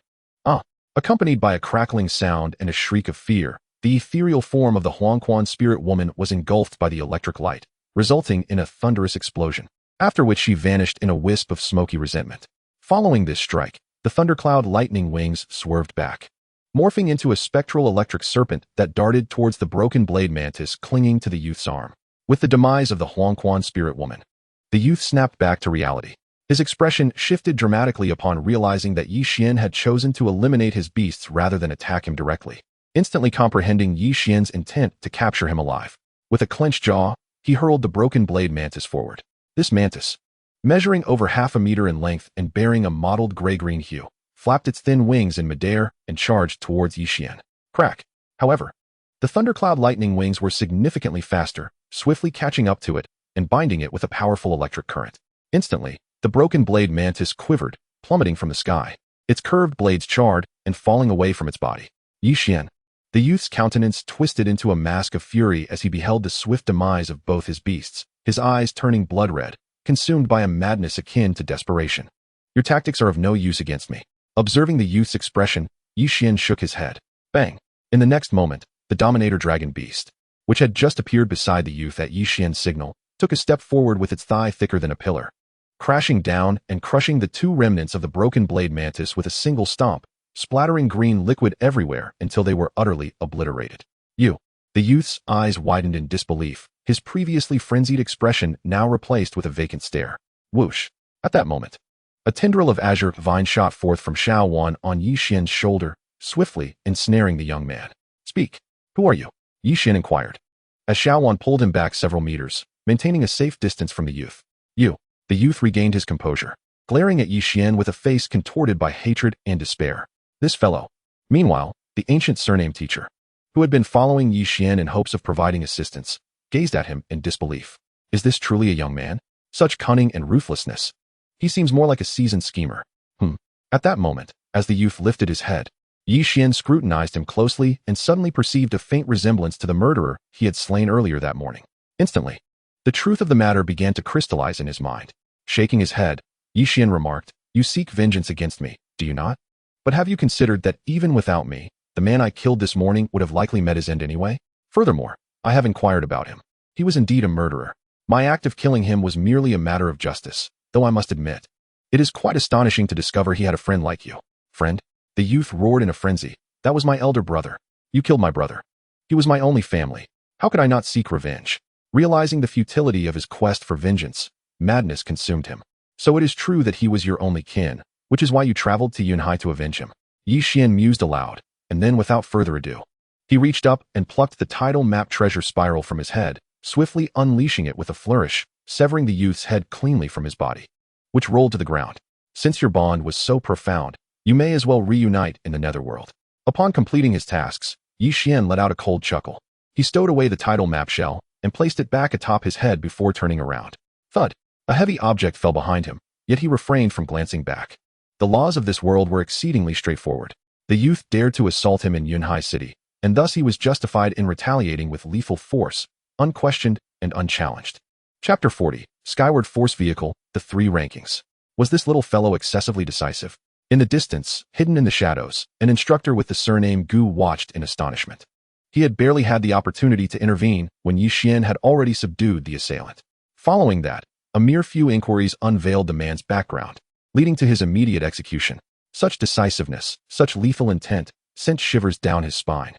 Accompanied by a crackling sound and a shriek of fear, the ethereal form of the Huangquan Spirit Woman was engulfed by the electric light, resulting in a thunderous explosion, after which she vanished in a wisp of smoky resentment. Following this strike, the thundercloud lightning wings swerved back, morphing into a spectral electric serpent that darted towards the broken blade mantis clinging to the youth's arm. With the demise of the Huangquan Spirit Woman, the youth snapped back to reality. His expression shifted dramatically upon realizing that Yixian had chosen to eliminate his beasts rather than attack him directly, instantly comprehending Yixian's intent to capture him alive. With a clenched jaw, he hurled the broken blade mantis forward. This mantis, measuring over half a meter in length and bearing a mottled gray-green hue, flapped its thin wings in midair and charged towards Yixian. Crack! However, the thundercloud lightning wings were significantly faster, swiftly catching up to it and binding it with a powerful electric current. Instantly, the broken blade mantis quivered, plummeting from the sky, its curved blades charred and falling away from its body. Yixian, the youth's countenance twisted into a mask of fury as he beheld the swift demise of both his beasts, his eyes turning blood red, consumed by a madness akin to desperation. Your tactics are of no use against me. Observing the youth's expression, Yixian shook his head. Bang! In the next moment, the Dominator Dragon Beast, which had just appeared beside the youth at Yixian's signal, took a step forward with its thigh thicker than a pillar, crashing down and crushing the two remnants of the broken blade mantis with a single stomp, splattering green liquid everywhere until they were utterly obliterated. The youth's eyes widened in disbelief, his previously frenzied expression now replaced with a vacant stare. Whoosh! At that moment, a tendril of azure vine shot forth from Xuan on Yixian's shoulder, swiftly ensnaring the young man. Speak. Who are you? Yixian inquired, as Xuan pulled him back several meters, maintaining a safe distance from the youth. The youth regained his composure, glaring at Yixian with a face contorted by hatred and despair. This fellow. Meanwhile, the ancient surname teacher, who had been following Yixian in hopes of providing assistance, gazed at him in disbelief. Is this truly a young man? Such cunning and ruthlessness. He seems more like a seasoned schemer. At that moment, as the youth lifted his head, Yixian scrutinized him closely and suddenly perceived a faint resemblance to the murderer he had slain earlier that morning. Instantly, the truth of the matter began to crystallize in his mind. Shaking his head, Yixian remarked, You seek vengeance against me, do you not? But have you considered that even without me, the man I killed this morning would have likely met his end anyway? Furthermore, I have inquired about him. He was indeed a murderer. My act of killing him was merely a matter of justice, though I must admit, it is quite astonishing to discover he had a friend like you. Friend? The youth roared in a frenzy. That was my elder brother. You killed my brother. He was my only family. How could I not seek revenge? Realizing the futility of his quest for vengeance, madness consumed him. So it is true that he was your only kin, which is why you traveled to Yunhai to avenge him. Yixian mused aloud, and then without further ado, he reached up and plucked the tidal map treasure spiral from his head, swiftly unleashing it with a flourish, severing the youth's head cleanly from his body, which rolled to the ground. Since your bond was so profound, you may as well reunite in the netherworld. Upon completing his tasks, Yixian let out a cold chuckle. He stowed away the tidal map shell and placed it back atop his head before turning around. Thud! A heavy object fell behind him, yet he refrained from glancing back. The laws of this world were exceedingly straightforward. The youth dared to assault him in Yunhai City, and thus he was justified in retaliating with lethal force, unquestioned and unchallenged. Chapter 40, Skyward Force Vehicle, The Three Rankings. Was this little fellow excessively decisive? In the distance, hidden in the shadows, an instructor with the surname Gu watched in astonishment. He had barely had the opportunity to intervene when Yixian had already subdued the assailant. Following that, a mere few inquiries unveiled the man's background, leading to his immediate execution. Such decisiveness, such lethal intent, sent shivers down his spine.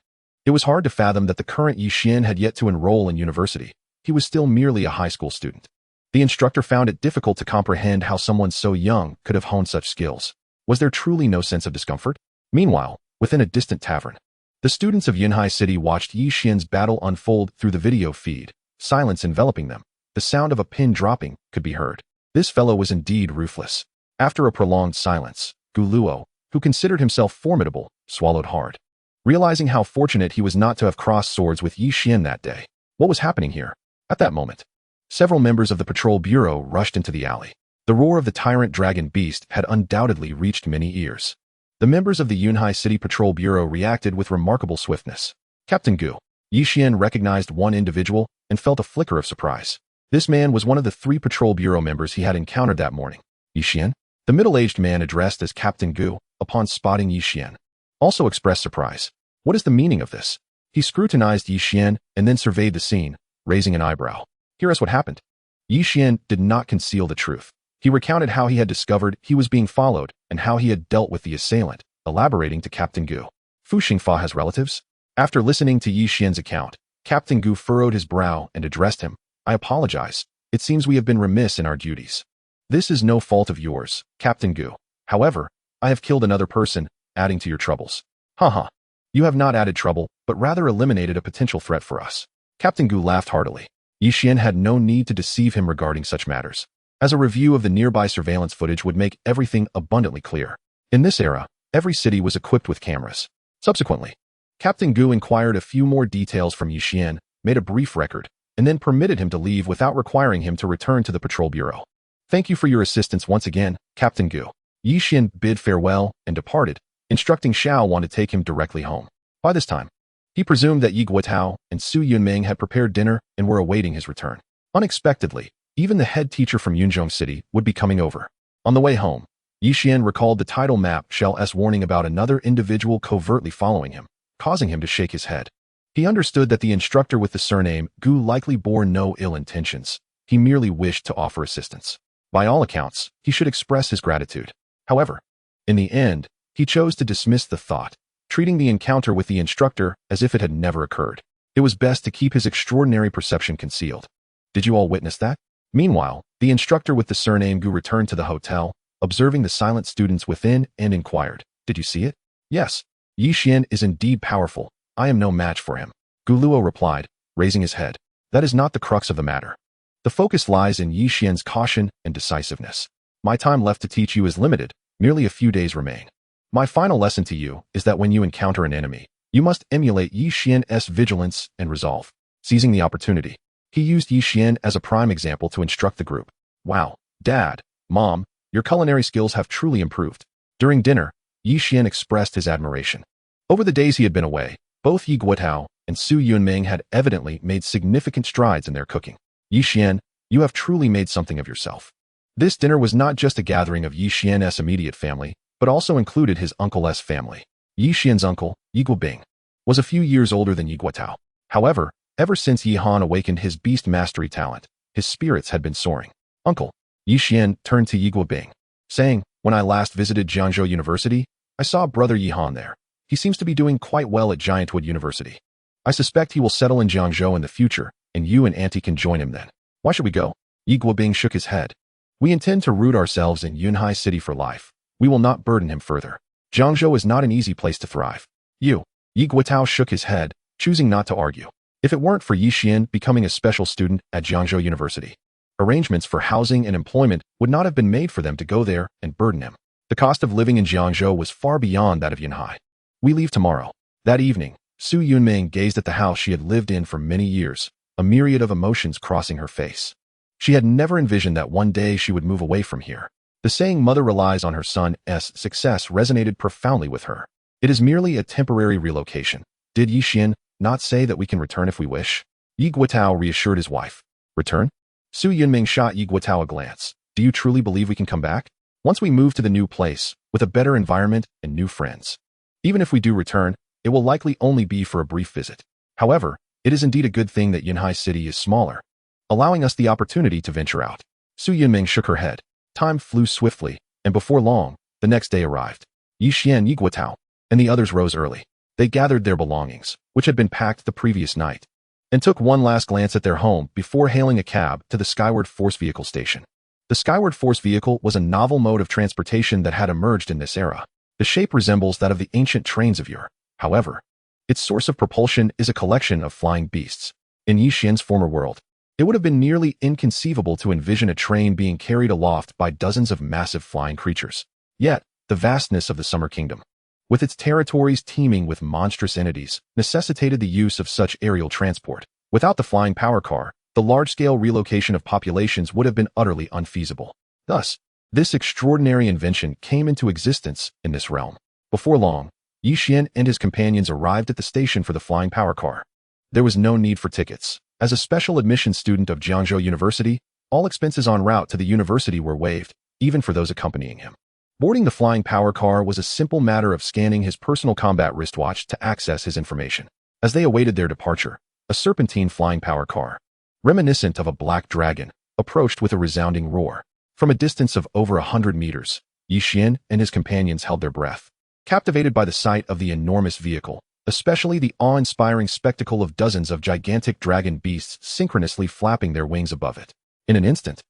It was hard to fathom that the current Yixian had yet to enroll in university. He was still merely a high school student. The instructor found it difficult to comprehend how someone so young could have honed such skills. Was there truly no sense of discomfort? Meanwhile, within a distant tavern, the students of Yunhai City watched Yi Xian's battle unfold through the video feed, silence enveloping them. The sound of a pin dropping could be heard. This fellow was indeed ruthless. After a prolonged silence, Gu Luo, who considered himself formidable, swallowed hard. Realizing how fortunate he was not to have crossed swords with Yi Xian that day. What was happening here? At that moment, several members of the patrol bureau rushed into the alley. The roar of the tyrant dragon beast had undoubtedly reached many ears. The members of the Yunhai City Patrol Bureau reacted with remarkable swiftness. Captain Gu. Yi Xian recognized one individual and felt a flicker of surprise. This man was one of the 3 Patrol Bureau members he had encountered that morning. Yi Xian? The middle-aged man addressed as Captain Gu, upon spotting Yi Xian, also expressed surprise. What is the meaning of this? He scrutinized Yi Xian and then surveyed the scene, raising an eyebrow. Here is what happened. Yi Xian did not conceal the truth. He recounted how he had discovered he was being followed and how he had dealt with the assailant, elaborating to Captain Gu. Fu Xingfa has relatives? After listening to Yi Xian's account, Captain Gu furrowed his brow and addressed him. I apologize. It seems we have been remiss in our duties. This is no fault of yours, Captain Gu. However, I have killed another person, adding to your troubles. Haha. You have not added trouble, but rather eliminated a potential threat for us. Captain Gu laughed heartily. Yi Xian had no need to deceive him regarding such matters, as a review of the nearby surveillance footage would make everything abundantly clear. In this era, every city was equipped with cameras. Subsequently, Captain Gu inquired a few more details from Yi Xian, made a brief record, and then permitted him to leave without requiring him to return to the patrol bureau. Thank you for your assistance once again, Captain Gu. Yi Xian bid farewell and departed, instructing Xuan to take him directly home. By this time, he presumed that Yi Guotao and Su Yunming had prepared dinner and were awaiting his return. Unexpectedly, even the head teacher from Yunzhong City would be coming over. On the way home, Yi Xian recalled the title map Shell's warning about another individual covertly following him, causing him to shake his head. He understood that the instructor with the surname Gu likely bore no ill intentions. He merely wished to offer assistance. By all accounts, he should express his gratitude. However, in the end, he chose to dismiss the thought, treating the encounter with the instructor as if it had never occurred. It was best to keep his extraordinary perception concealed. Did you all witness that? Meanwhile, the instructor with the surname Gu returned to the hotel, observing the silent students within and inquired, Did you see it? Yes. Yi Xian is indeed powerful. I am no match for him. Gu Luo replied, raising his head. That is not the crux of the matter. The focus lies in Yi Xian's caution and decisiveness. My time left to teach you is limited. Merely a few days remain. My final lesson to you is that when you encounter an enemy, you must emulate Yi Xian's vigilance and resolve. Seizing the opportunity, he used Yi Xian as a prime example to instruct the group. Wow, Dad, Mom, your culinary skills have truly improved. During dinner, Yi Xian expressed his admiration. Over the days he had been away, both Yi Guotao and Su Yunming had evidently made significant strides in their cooking. Yi Xian, you have truly made something of yourself. This dinner was not just a gathering of Yi Xian's immediate family, but also included his uncle's family. Yi Xian's uncle, Yi Guobing, was a few years older than Yi Guotao. However, ever since Yi Han awakened his beast mastery talent, his spirits had been soaring. Uncle, Yi Xian turned to Yi Guobing, saying, When I last visited Jiangzhou University, I saw brother Yi Han there. He seems to be doing quite well at Giantwood University. I suspect he will settle in Jiangzhou in the future, and you and Auntie can join him then. Why should we go? Yi Guobing shook his head. We intend to root ourselves in Yunhai City for life. We will not burden him further. Jiangzhou is not an easy place to thrive. Yi Guotao shook his head, choosing not to argue. If it weren't for Yi Xian becoming a special student at Jiangzhou University, arrangements for housing and employment would not have been made for them to go there and burden him. The cost of living in Jiangzhou was far beyond that of Yunhai. We leave tomorrow. That evening, Su Yunming gazed at the house she had lived in for many years, a myriad of emotions crossing her face. She had never envisioned that one day she would move away from here. The saying mother relies on her son's success resonated profoundly with her. It is merely a temporary relocation. Did Yi Xian not say that we can return if we wish? Yi Guotao reassured his wife. Return? Su Yunming shot Yi Guotao a glance. Do you truly believe we can come back? Once we move to the new place, with a better environment and new friends. Even if we do return, it will likely only be for a brief visit. However, it is indeed a good thing that Yunhai City is smaller, allowing us the opportunity to venture out. Su Yunming shook her head. Time flew swiftly, and before long, the next day arrived. Yi Xian, Yi Guotao, and the others rose early. They gathered their belongings, which had been packed the previous night, and took one last glance at their home before hailing a cab to the Skyward Force Vehicle Station. The Skyward Force vehicle was a novel mode of transportation that had emerged in this era. The shape resembles that of the ancient trains of yore. However, its source of propulsion is a collection of flying beasts. In Yixian's former world, it would have been nearly inconceivable to envision a train being carried aloft by dozens of massive flying creatures. Yet, the vastness of the Summer Kingdom, with its territories teeming with monstrous entities, necessitated the use of such aerial transport. Without the flying power car, the large-scale relocation of populations would have been utterly unfeasible. Thus, this extraordinary invention came into existence in this realm. Before long, Yixian and his companions arrived at the station for the flying power car. There was no need for tickets. As a special admission student of Jiangzhou University, all expenses en route to the university were waived, even for those accompanying him. Boarding the flying power car was a simple matter of scanning his personal combat wristwatch to access his information. As they awaited their departure, a serpentine flying power car, reminiscent of a black dragon, approached with a resounding roar. From a distance of over 100 meters, Yixian and his companions held their breath, captivated by the sight of the enormous vehicle, especially the awe-inspiring spectacle of dozens of gigantic dragon beasts synchronously flapping their wings above it. In an instant,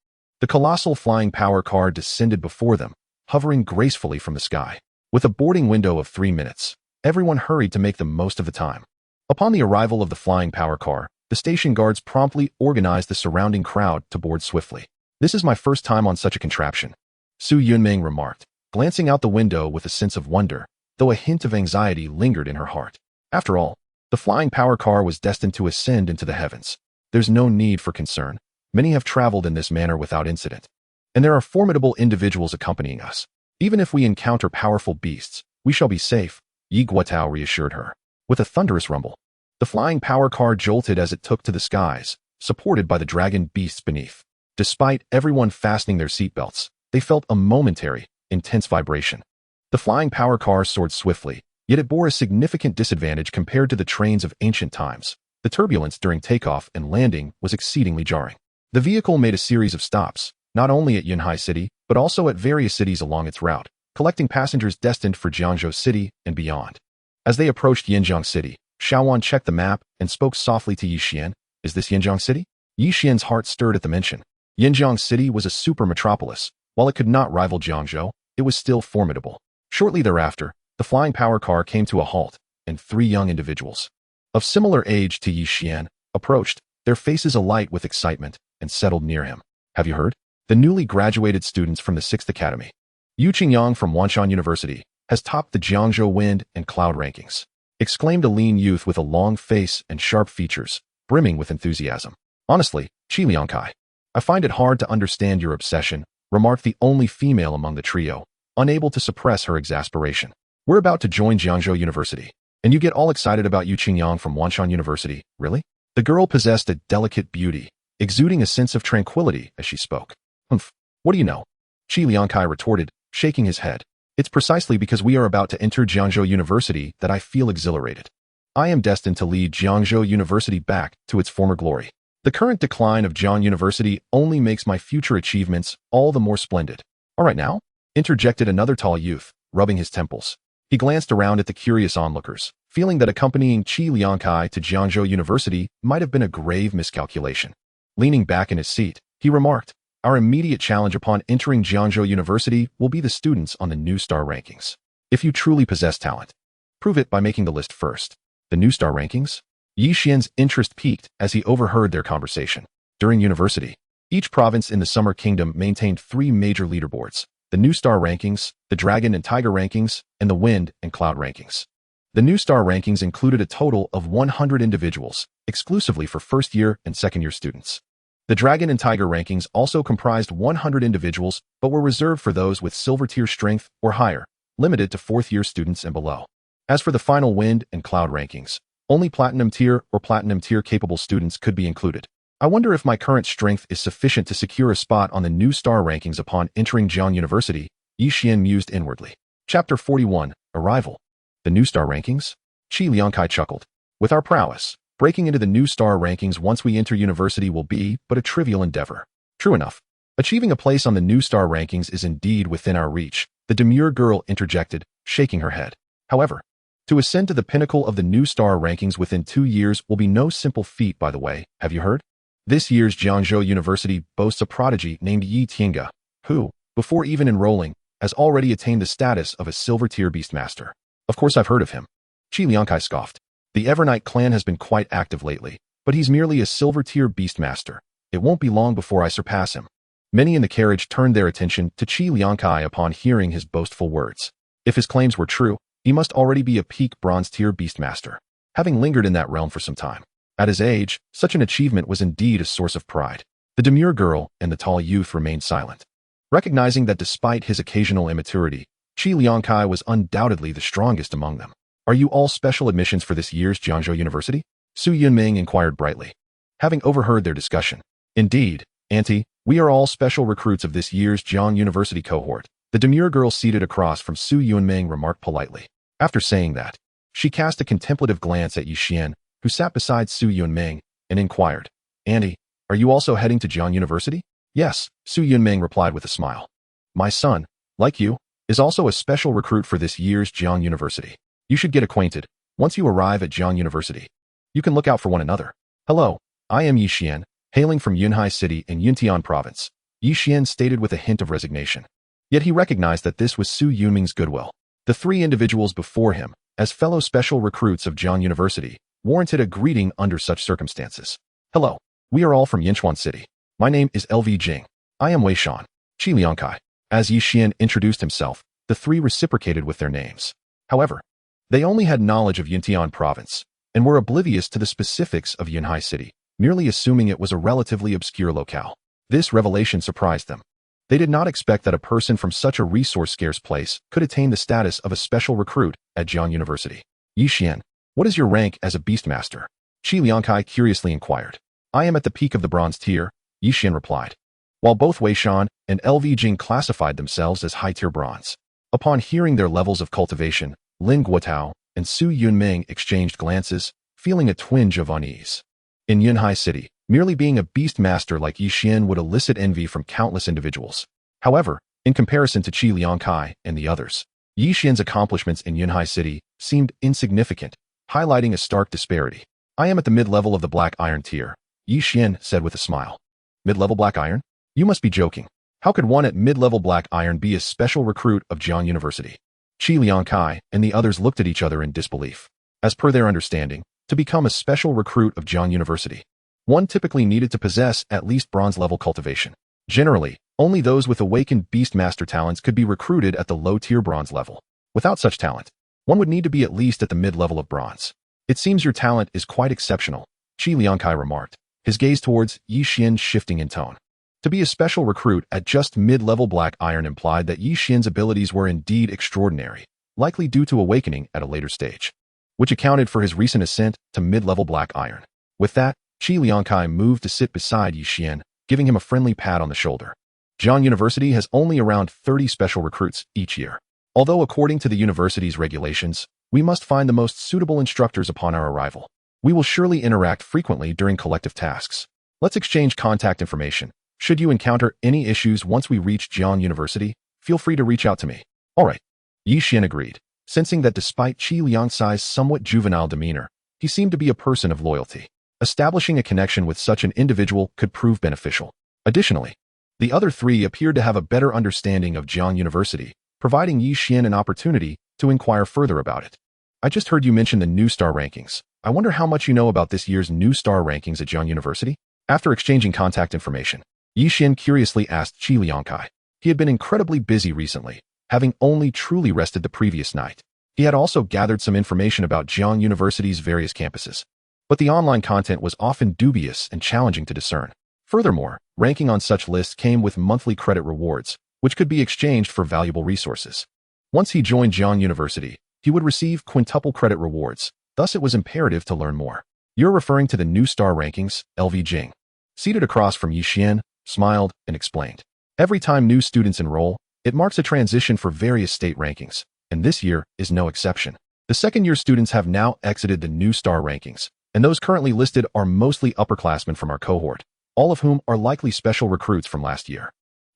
the colossal flying power car descended before them, hovering gracefully from the sky. With a boarding window of 3 minutes, everyone hurried to make the most of the time. Upon the arrival of the flying power car, the station guards promptly organized the surrounding crowd to board swiftly. "This is my first time on such a contraption," Su Yunming remarked, glancing out the window with a sense of wonder, though a hint of anxiety lingered in her heart. After all, the flying power car was destined to ascend into the heavens. There's no need for concern. Many have traveled in this manner without incident. And there are formidable individuals accompanying us. Even if we encounter powerful beasts, we shall be safe, Yi Guotao reassured her. With a thunderous rumble, the flying power car jolted as it took to the skies, supported by the dragon beasts beneath. Despite everyone fastening their seatbelts, they felt a momentary, intense vibration. The flying power car soared swiftly, yet it bore a significant disadvantage compared to the trains of ancient times. The turbulence during takeoff and landing was exceedingly jarring. The vehicle made a series of stops, not only at Yunhai City, but also at various cities along its route, collecting passengers destined for Jiangzhou City and beyond. As they approached Yinjiang City, Xuan checked the map and spoke softly to Yixian. "Is this Yinjiang City?" Yixian's heart stirred at the mention. Yinjiang City was a super metropolis. While it could not rival Jiangzhou, it was still formidable. Shortly thereafter, the flying power car came to a halt, and 3 young individuals, of similar age to Yixian, approached, their faces alight with excitement, and settled near him. "Have you heard? The newly graduated students from the 6th Academy, Yu Qingyang from Wanshan University, has topped the Jiangzhou Wind and Cloud rankings," exclaimed a lean youth with a long face and sharp features, brimming with enthusiasm. "Honestly, Qi Liangkai, I find it hard to understand your obsession," remarked the only female among the trio, unable to suppress her exasperation. "We're about to join Jiangzhou University, and you get all excited about Yu Qingyang from Wanshan University, really?" The girl possessed a delicate beauty, exuding a sense of tranquility as she spoke. "Humph, what do you know?" Qi Liangkai retorted, shaking his head. "It's precisely because we are about to enter Jiangzhou University that I feel exhilarated. I am destined to lead Jiangzhou University back to its former glory. The current decline of Jiang University only makes my future achievements all the more splendid." "All right now?" interjected another tall youth, rubbing his temples. He glanced around at the curious onlookers, feeling that accompanying Qi Liangkai to Jiangzhou University might have been a grave miscalculation. Leaning back in his seat, he remarked, "Our immediate challenge upon entering Jiangzhou University will be the students on the new star rankings. If you truly possess talent, prove it by making the list first." "The new star rankings?" Yixian's interest peaked as he overheard their conversation. During university, each province in the Summer Kingdom maintained 3 major leaderboards: the New Star Rankings, the Dragon and Tiger Rankings, and the Wind and Cloud Rankings. The New Star Rankings included a total of 100 individuals, exclusively for first-year and second-year students. The Dragon and Tiger Rankings also comprised 100 individuals, but were reserved for those with Silver Tier strength or higher, limited to 4th-year students and below. As for the final Wind and Cloud Rankings, only Platinum Tier or Platinum Tier capable students could be included. "I wonder if my current strength is sufficient to secure a spot on the New Star Rankings upon entering Jiang University," Yixian mused inwardly. Chapter 41, Arrival. "The New Star Rankings?" Qi Liangkai chuckled. "With our prowess, breaking into the New Star Rankings once we enter university will be but a trivial endeavor." "True enough. Achieving a place on the New Star Rankings is indeed within our reach," the demure girl interjected, shaking her head. "However, to ascend to the pinnacle of the New Star Rankings within 2 years will be no simple feat, by the way, have you heard?" This year's Jiangzhou University boasts a prodigy named Yi Tiange, who, before even enrolling, has already attained the status of a silver-tier beastmaster. Of course I've heard of him. Qi Liangkai scoffed. The Evernight clan has been quite active lately, but he's merely a silver-tier beastmaster. It won't be long before I surpass him. Many in the carriage turned their attention to Qi Liangkai upon hearing his boastful words. If his claims were true, he must already be a peak bronze-tier beastmaster, having lingered in that realm for some time. At his age, such an achievement was indeed a source of pride. The demure girl and the tall youth remained silent, recognizing that despite his occasional immaturity, Qi Liangkai was undoubtedly the strongest among them. Are you all special admissions for this year's Jiangzhou University? Su Yunming inquired brightly, having overheard their discussion. Indeed, Auntie, we are all special recruits of this year's Jiang University cohort. The demure girl seated across from Su Yunming remarked politely. After saying that, she cast a contemplative glance at Yixian, who sat beside Su Yunming, and inquired, Auntie, are you also heading to Jiang University? Yes, Su Yunming replied with a smile. My son, like you, is also a special recruit for this year's Jiang University. You should get acquainted. Once you arrive at Jiang University, you can look out for one another. Hello, I am Yixian, hailing from Yunhai City in Yuntian Province, Yixian stated with a hint of resignation. Yet he recognized that this was Su Yunming's goodwill. The three individuals before him, as fellow special recruits of Jiang University, warranted a greeting under such circumstances. Hello, we are all from Yinchuan City. My name is LV Jing. I am Wei Shan. Qi Liangkai. As Yixian introduced himself, the three reciprocated with their names. However, they only had knowledge of Yuntian Province, and were oblivious to the specifics of Yunhai City, merely assuming it was a relatively obscure locale. This revelation surprised them. They did not expect that a person from such a resource-scarce place could attain the status of a special recruit at Jiang University. Yixian, what is your rank as a beastmaster? Qi Liangkai curiously inquired. I am at the peak of the bronze tier, Yixian replied, while both Wei Shan and LV Jing classified themselves as high-tier bronze. Upon hearing their levels of cultivation, Lin Guotao and Su Yunming exchanged glances, feeling a twinge of unease. In Yunhai City, merely being a beastmaster like Yixian would elicit envy from countless individuals. However, in comparison to Qi Liangkai and the others, Yixian's accomplishments in Yunhai City seemed insignificant, highlighting a stark disparity. I am at the mid-level of the Black Iron tier, Yixian said with a smile. Mid-level Black Iron? You must be joking. How could one at mid-level Black Iron be a special recruit of Jiang University? Qi Liangkai and the others looked at each other in disbelief. As per their understanding, to become a special recruit of Jiang University, one typically needed to possess at least bronze-level cultivation. Generally, only those with awakened beastmaster talents could be recruited at the low-tier bronze level. Without such talent, one would need to be at least at the mid-level of bronze. It seems your talent is quite exceptional, Qi Liangkai remarked, his gaze towards Yixian shifting in tone. To be a special recruit at just mid-level Black Iron implied that Yixian's abilities were indeed extraordinary, likely due to awakening at a later stage, which accounted for his recent ascent to mid-level Black Iron. With that, Qi Liangkai moved to sit beside Yixian, giving him a friendly pat on the shoulder. Jiang University has only around 30 special recruits each year. Although according to the university's regulations, we must find the most suitable instructors upon our arrival. We will surely interact frequently during collective tasks. Let's exchange contact information. Should you encounter any issues once we reach Jiang University, feel free to reach out to me. All right. Yixian agreed, sensing that despite Qi Liangkai's somewhat juvenile demeanor, he seemed to be a person of loyalty. Establishing a connection with such an individual could prove beneficial. Additionally, the other three appeared to have a better understanding of Jiang University, providing Yixian an opportunity to inquire further about it. I just heard you mention the new star rankings. I wonder how much you know about this year's new star rankings at Jiang University? After exchanging contact information, Yixian curiously asked Qi Liangkai. He had been incredibly busy recently, having only truly rested the previous night. He had also gathered some information about Jiang University's various campuses, but the online content was often dubious and challenging to discern. Furthermore, ranking on such lists came with monthly credit rewards, which could be exchanged for valuable resources. Once he joined Jiang University, he would receive quintuple credit rewards, thus it was imperative to learn more. You're referring to the new star rankings, LV Jing. Seated across from Yixian, smiled, and explained. Every time new students enroll, it marks a transition for various state rankings, and this year is no exception. The second-year students have now exited the new star rankings, and those currently listed are mostly upperclassmen from our cohort, all of whom are likely special recruits from last year.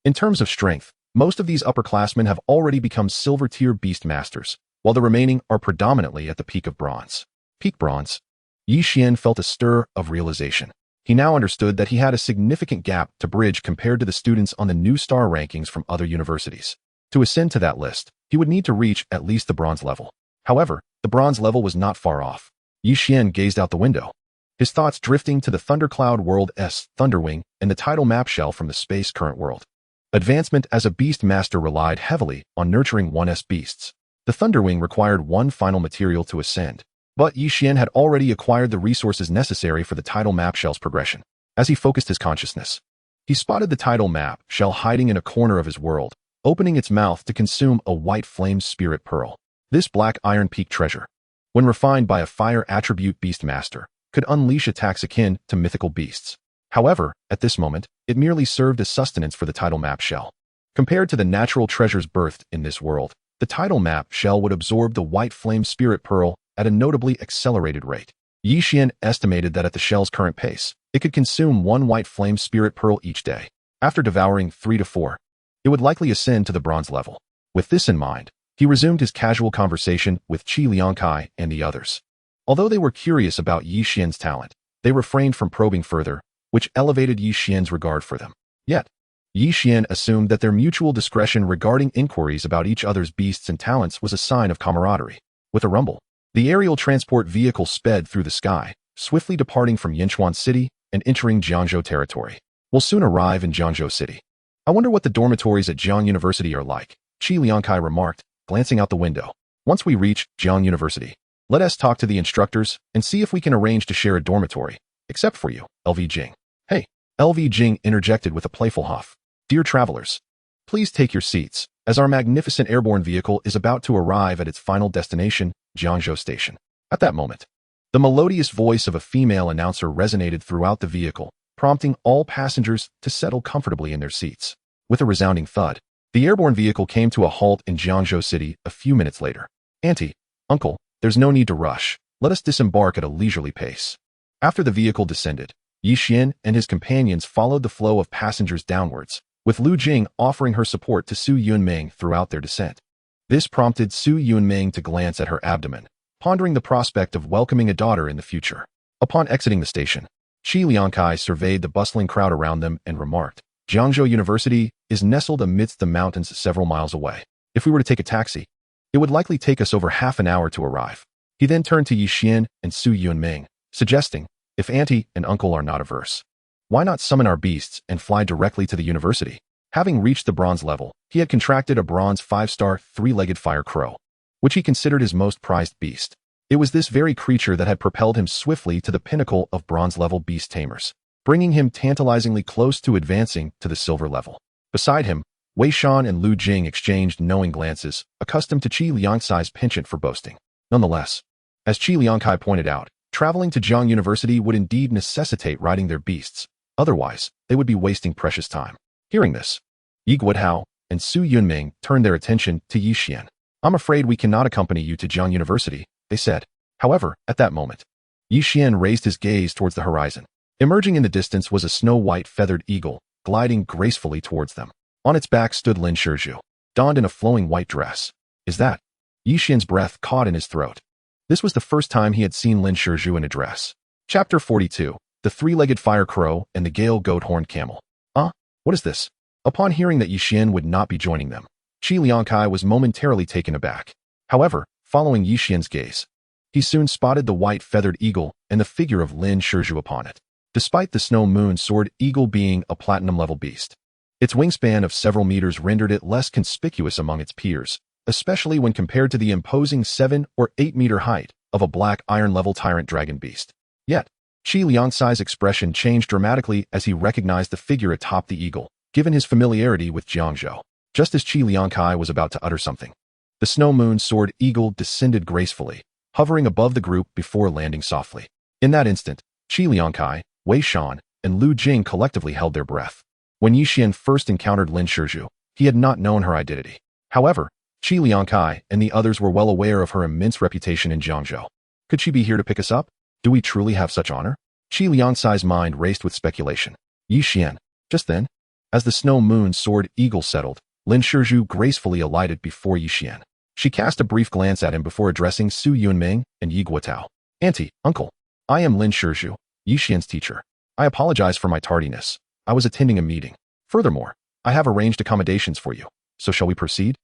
In terms of strength, most of these upperclassmen have already become silver-tier beastmasters, while the remaining are predominantly at the peak of bronze. Peak bronze. Yixian felt a stir of realization. He now understood that he had a significant gap to bridge compared to the students on the new star rankings from other universities. To ascend to that list, he would need to reach at least the bronze level. However, the bronze level was not far off. Xuan gazed out the window, his thoughts drifting to the Thundercloud World's Thunderwing and the tidal map shell from the space current world. Advancement as a beast master relied heavily on nurturing 1's beasts. The Thunderwing required one final material to ascend, but Xuan had already acquired the resources necessary for the tidal map shell's progression. As he focused his consciousness, he spotted the tidal map shell hiding in a corner of his world, opening its mouth to consume a white flame spirit pearl. This black iron peak treasure, when refined by a fire attribute beast master, could unleash attacks akin to mythical beasts. However, at this moment, it merely served as sustenance for the tidal map shell. Compared to the natural treasures birthed in this world, the tidal map shell would absorb the white flame spirit pearl at a notably accelerated rate. Xuan estimated that at the shell's current pace, it could consume one white flame spirit pearl each day. After devouring 3 to 4, it would likely ascend to the bronze level. With this in mind, he resumed his casual conversation with Qi Liangkai and the others. Although they were curious about Xuan's talent, they refrained from probing further, which elevated Xuan's regard for them. Yet, Xuan assumed that their mutual discretion regarding inquiries about each other's beasts and talents was a sign of camaraderie. With a rumble, the aerial transport vehicle sped through the sky, swiftly departing from Yinchuan City and entering Jiangzhou territory. We'll soon arrive in Jiangzhou City. I wonder what the dormitories at Jiang University are like, Qi Liangkai remarked, glancing out the window. Once we reach Jiang University, let us talk to the instructors and see if we can arrange to share a dormitory, except for you, LV Jing. Hey, LV Jing interjected with a playful huff. Dear travelers, please take your seats, as our magnificent airborne vehicle is about to arrive at its final destination, Jiangzhou Station. At that moment, the melodious voice of a female announcer resonated throughout the vehicle, prompting all passengers to settle comfortably in their seats. With a resounding thud, the airborne vehicle came to a halt in Jiangzhou City a few minutes later. Auntie, uncle, there's no need to rush. Let us disembark at a leisurely pace. After the vehicle descended, Xuan and his companions followed the flow of passengers downwards, with Lu Jing offering her support to Su Yunming throughout their descent. This prompted Su Yunming to glance at her abdomen, pondering the prospect of welcoming a daughter in the future. Upon exiting the station, Qi Liangkai surveyed the bustling crowd around them and remarked, Jiangzhou University is nestled amidst the mountains several miles away. If we were to take a taxi, it would likely take us over half an hour to arrive. He then turned to Xuan and Su Yunming, suggesting, if auntie and uncle are not averse, why not summon our beasts and fly directly to the university? Having reached the bronze level, he had contracted a bronze 5-star, 3-legged fire crow, which he considered his most prized beast. It was this very creature that had propelled him swiftly to the pinnacle of bronze-level beast tamers, bringing him tantalizingly close to advancing to the silver level. Beside him, Wei Shan and Lu Jing exchanged knowing glances, accustomed to Qi Liangkai's penchant for boasting. Nonetheless, as Qi Liangkai pointed out, traveling to Jiang University would indeed necessitate riding their beasts. Otherwise, they would be wasting precious time. Hearing this, Yi Guodao and Su Yunming turned their attention to Xuan. I'm afraid we cannot accompany you to Jiang University, they said. However, at that moment, Xuan raised his gaze towards the horizon. Emerging in the distance was a snow-white feathered eagle, gliding gracefully towards them. On its back stood Lin Shizhu, donned in a flowing white dress. Is that? Xuan's breath caught in his throat. This was the first time he had seen Lin Shizhu in a dress. Chapter 42, The Three-Legged Fire Crow and the Gale Goat-Horned Camel. What is this? Upon hearing that Xuan would not be joining them, Qi Liangkai was momentarily taken aback. However, following Xuan's gaze, he soon spotted the white feathered eagle and the figure of Lin Shizhu upon it. Despite the snow moon sword eagle being a platinum-level beast, its wingspan of several meters rendered it less conspicuous among its peers, especially when compared to the imposing 7 or 8 meter height of a black iron-level tyrant dragon beast. Yet, Qi Liangkai's expression changed dramatically as he recognized the figure atop the eagle, given his familiarity with Jiangzhou. Just as Qi Liangkai was about to utter something, the snow moon sword eagle descended gracefully, hovering above the group before landing softly. In that instant, Qi Liangkai, Wei Shan, and Lu Jing collectively held their breath. When Xuan first encountered Lin Shizhu, he had not known her identity. However, Qi Liangkai and the others were well aware of her immense reputation in Jiangzhou. Could she be here to pick us up? Do we truly have such honor? Qi Liangkai's mind raced with speculation. Xuan. Just then, as the snow moon sword eagle settled, Lin Shizhu gracefully alighted before Xuan. She cast a brief glance at him before addressing Su Yunming and Yi Guotao. Auntie, uncle, I am Lin Shizhu, Xuan's teacher. I apologize for my tardiness. I was attending a meeting. Furthermore, I have arranged accommodations for you. So shall we proceed?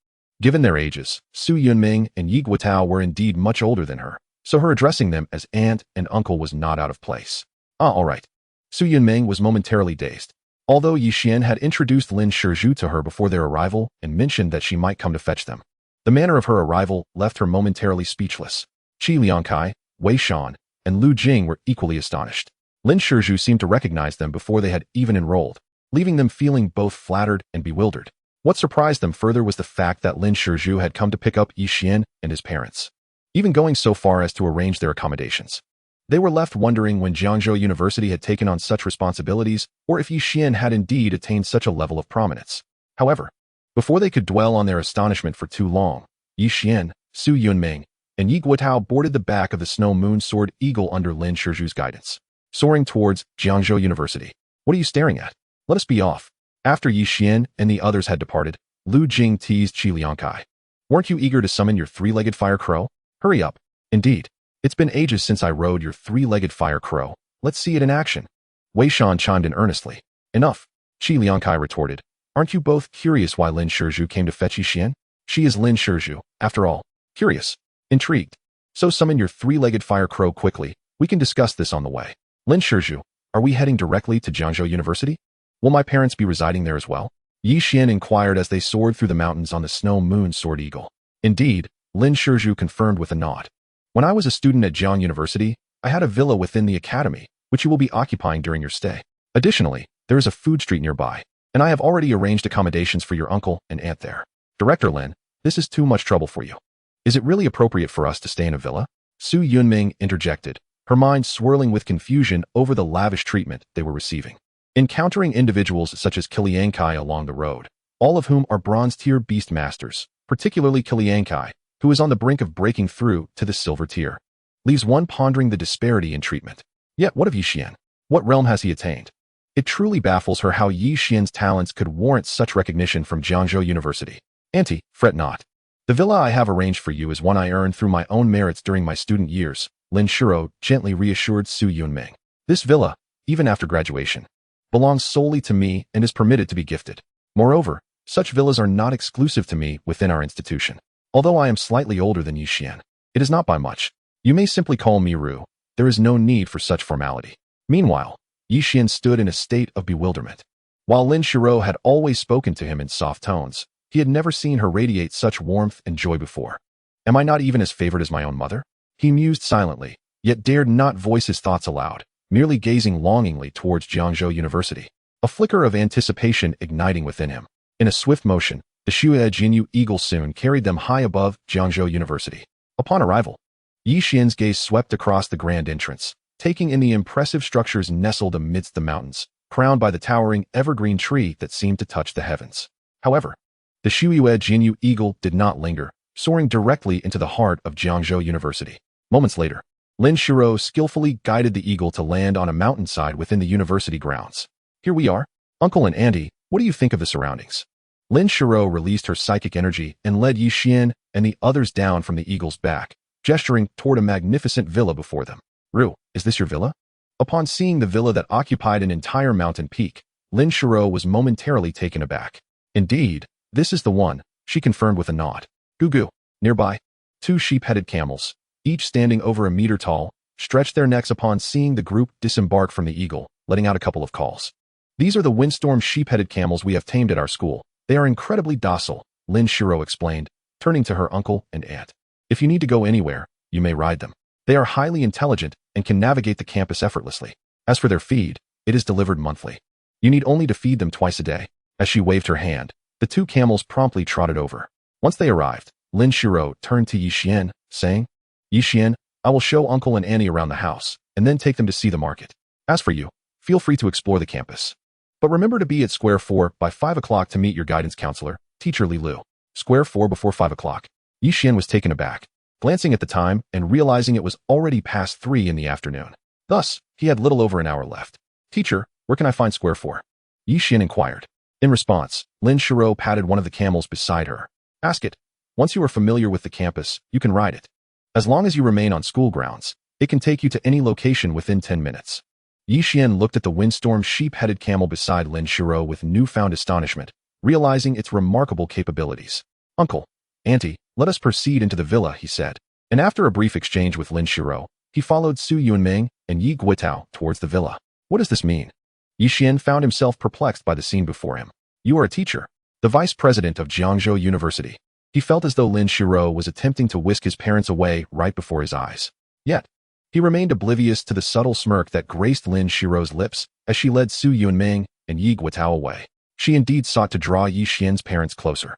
Given their ages, Su Yunming and Yi Guotao were indeed much older than her, so her addressing them as aunt and uncle was not out of place. All right. Su Yunming was momentarily dazed. Although Yi Xian had introduced Lin Shizhu to her before their arrival and mentioned that she might come to fetch them, the manner of her arrival left her momentarily speechless. Qi Liangkai, Wei Shan, and Lu Jing were equally astonished. Lin Shizhu seemed to recognize them before they had even enrolled, leaving them feeling both flattered and bewildered. What surprised them further was the fact that Lin Shizhu had come to pick up Yi Xian and his parents, even going so far as to arrange their accommodations. They were left wondering when Jiangzhou University had taken on such responsibilities or if Yi Xian had indeed attained such a level of prominence. However, before they could dwell on their astonishment for too long, Yi Xian, Su Yunming, and Yi Guotao boarded the back of the Snow Moon Sword Eagle under Lin Shizhu's guidance, soaring towards Jiangzhou University. What are you staring at? Let us be off. After Yi Xian and the others had departed, Lu Jing teased Qi Liangkai. Weren't you eager to summon your three-legged fire crow? Hurry up. Indeed. It's been ages since I rode your three-legged fire crow. Let's see it in action. Wei Shan chimed in earnestly. Enough. Qi Liangkai retorted. Aren't you both curious why Lin Shizhu came to fetch Yi Xian? She is Lin Shizhu, after all. Curious. Intrigued. So summon your three-legged fire crow quickly. We can discuss this on the way. Lin Shizhu, are we heading directly to Jiangzhou University? Will my parents be residing there as well? Yi Xian inquired as they soared through the mountains on the Snow Moon Sword Eagle. Indeed, Lin Shizhu confirmed with a nod. When I was a student at Jiang University, I had a villa within the academy, which you will be occupying during your stay. Additionally, there is a food street nearby, and I have already arranged accommodations for your uncle and aunt there. Director Lin, this is too much trouble for you. Is it really appropriate for us to stay in a villa? Su Yunming interjected, her mind swirling with confusion over the lavish treatment they were receiving. Encountering individuals such as Kiliankai along the road, all of whom are bronze-tier beast masters, particularly Kiliankai, who is on the brink of breaking through to the silver tier, leaves one pondering the disparity in treatment. Yet what of Yi Xian? What realm has he attained? It truly baffles her how Yi Xian's talents could warrant such recognition from Jiangzhou University. Auntie, fret not. The villa I have arranged for you is one I earned through my own merits during my student years, Lin Shiro gently reassured Su Yunming. This villa, even after graduation, belongs solely to me and is permitted to be gifted. Moreover, such villas are not exclusive to me within our institution. Although I am slightly older than Yi Xian, it is not by much. You may simply call me Ru. There is no need for such formality. Meanwhile, Yi Xian stood in a state of bewilderment. While Lin Shiro had always spoken to him in soft tones, he had never seen her radiate such warmth and joy before. Am I not even as favored as my own mother? He mused silently, yet dared not voice his thoughts aloud, merely gazing longingly towards Jiangzhou University, a flicker of anticipation igniting within him. In a swift motion, the Xue Jinyu Eagle soon carried them high above Jiangzhou University. Upon arrival, Yi Xian's gaze swept across the grand entrance, taking in the impressive structures nestled amidst the mountains, crowned by the towering evergreen tree that seemed to touch the heavens. However, the Xue Jinyu Eagle did not linger, soaring directly into the heart of Jiangzhou University. Moments later, Lin Shiro skillfully guided the eagle to land on a mountainside within the university grounds. Here we are. Uncle and Auntie, what do you think of the surroundings? Lin Shiro released her psychic energy and led Yi Xian and the others down from the eagle's back, gesturing toward a magnificent villa before them. Ru, is this your villa? Upon seeing the villa that occupied an entire mountain peak, Lin Shiro was momentarily taken aback. Indeed, this is the one, she confirmed with a nod. Goo-goo. Nearby, two sheep-headed camels, each standing over a meter tall, stretched their necks upon seeing the group disembark from the eagle, letting out a couple of calls. These are the windstorm sheep-headed camels we have tamed at our school. They are incredibly docile, Lin Shiro explained, turning to her uncle and aunt. If you need to go anywhere, you may ride them. They are highly intelligent and can navigate the campus effortlessly. As for their feed, it is delivered monthly. You need only to feed them twice a day. As she waved her hand, the two camels promptly trotted over. Once they arrived, Lin Shiro turned to Yi Xian, saying, Yi Xian, I will show Uncle and Annie around the house, and then take them to see the market. As for you, feel free to explore the campus. But remember to be at Square 4 by 5 o'clock to meet your guidance counselor, Teacher Li Lu. Square 4 before 5 o'clock. Yi Xian was taken aback, glancing at the time and realizing it was already past 3 in the afternoon. Thus, he had little over an hour left. Teacher, where can I find Square 4? Yi Xian inquired. In response, Lin Shiro patted one of the camels beside her. Ask it. Once you are familiar with the campus, you can ride it. As long as you remain on school grounds, it can take you to any location within 10 minutes. Yi Xian looked at the windstorm sheep-headed camel beside Lin Shiro with newfound astonishment, realizing its remarkable capabilities. "Uncle, Auntie, let us proceed into the villa," he said. And after a brief exchange with Lin Shiro, he followed Su Yunming and Yi Guitao towards the villa. What does this mean? Yi Xian found himself perplexed by the scene before him. You are a teacher, the vice president of Jiangzhou University. He felt as though Lin Shiro was attempting to whisk his parents away right before his eyes. Yet, he remained oblivious to the subtle smirk that graced Lin Shiro's lips as she led Su Yunming and Yi Guitao away. She indeed sought to draw Yi Xian's parents closer.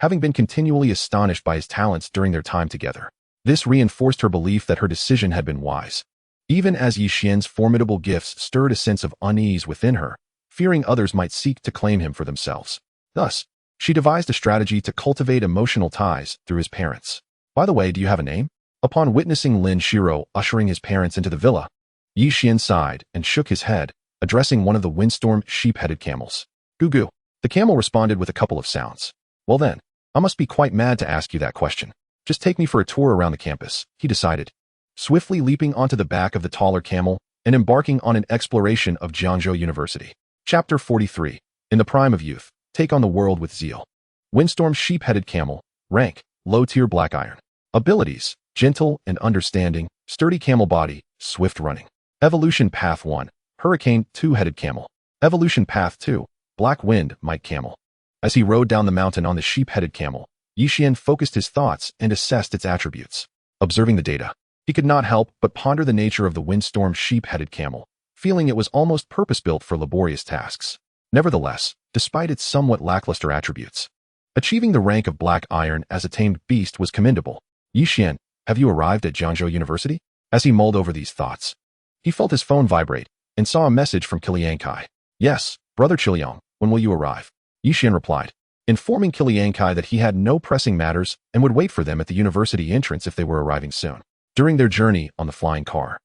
Having been continually astonished by his talents during their time together, this reinforced her belief that her decision had been wise. Even as Yi Xian's formidable gifts stirred a sense of unease within her, fearing others might seek to claim him for themselves. Thus, she devised a strategy to cultivate emotional ties through his parents. By the way, do you have a name? Upon witnessing Lin Shiro ushering his parents into the villa, Yi Xian sighed and shook his head, addressing one of the windstorm sheep-headed camels. Goo-goo. The camel responded with a couple of sounds. Well then, I must be quite mad to ask you that question. Just take me for a tour around the campus, he decided, swiftly leaping onto the back of the taller camel and embarking on an exploration of Jiangzhou University. Chapter 43. In the prime of youth, take on the world with zeal. Windstorm sheep-headed camel. Rank, low-tier black iron. Abilities, gentle and understanding, sturdy camel body, swift running. Evolution Path 1, Hurricane two-headed camel. Evolution Path 2, Black Wind Might camel. As he rode down the mountain on the sheep-headed camel, Yi Xian focused his thoughts and assessed its attributes. Observing the data, he could not help but ponder the nature of the windstorm sheep-headed camel, feeling it was almost purpose-built for laborious tasks. Nevertheless, despite its somewhat lackluster attributes, achieving the rank of black iron as a tamed beast was commendable. Yi Xian, have you arrived at Jiangzhou University? As he mulled over these thoughts, he felt his phone vibrate and saw a message from Kilian Kai. Yes, brother Chiliang, when will you arrive? Yi Xian replied, informing Kilian Kai that he had no pressing matters and would wait for them at the university entrance if they were arriving soon. During their journey on the flying car,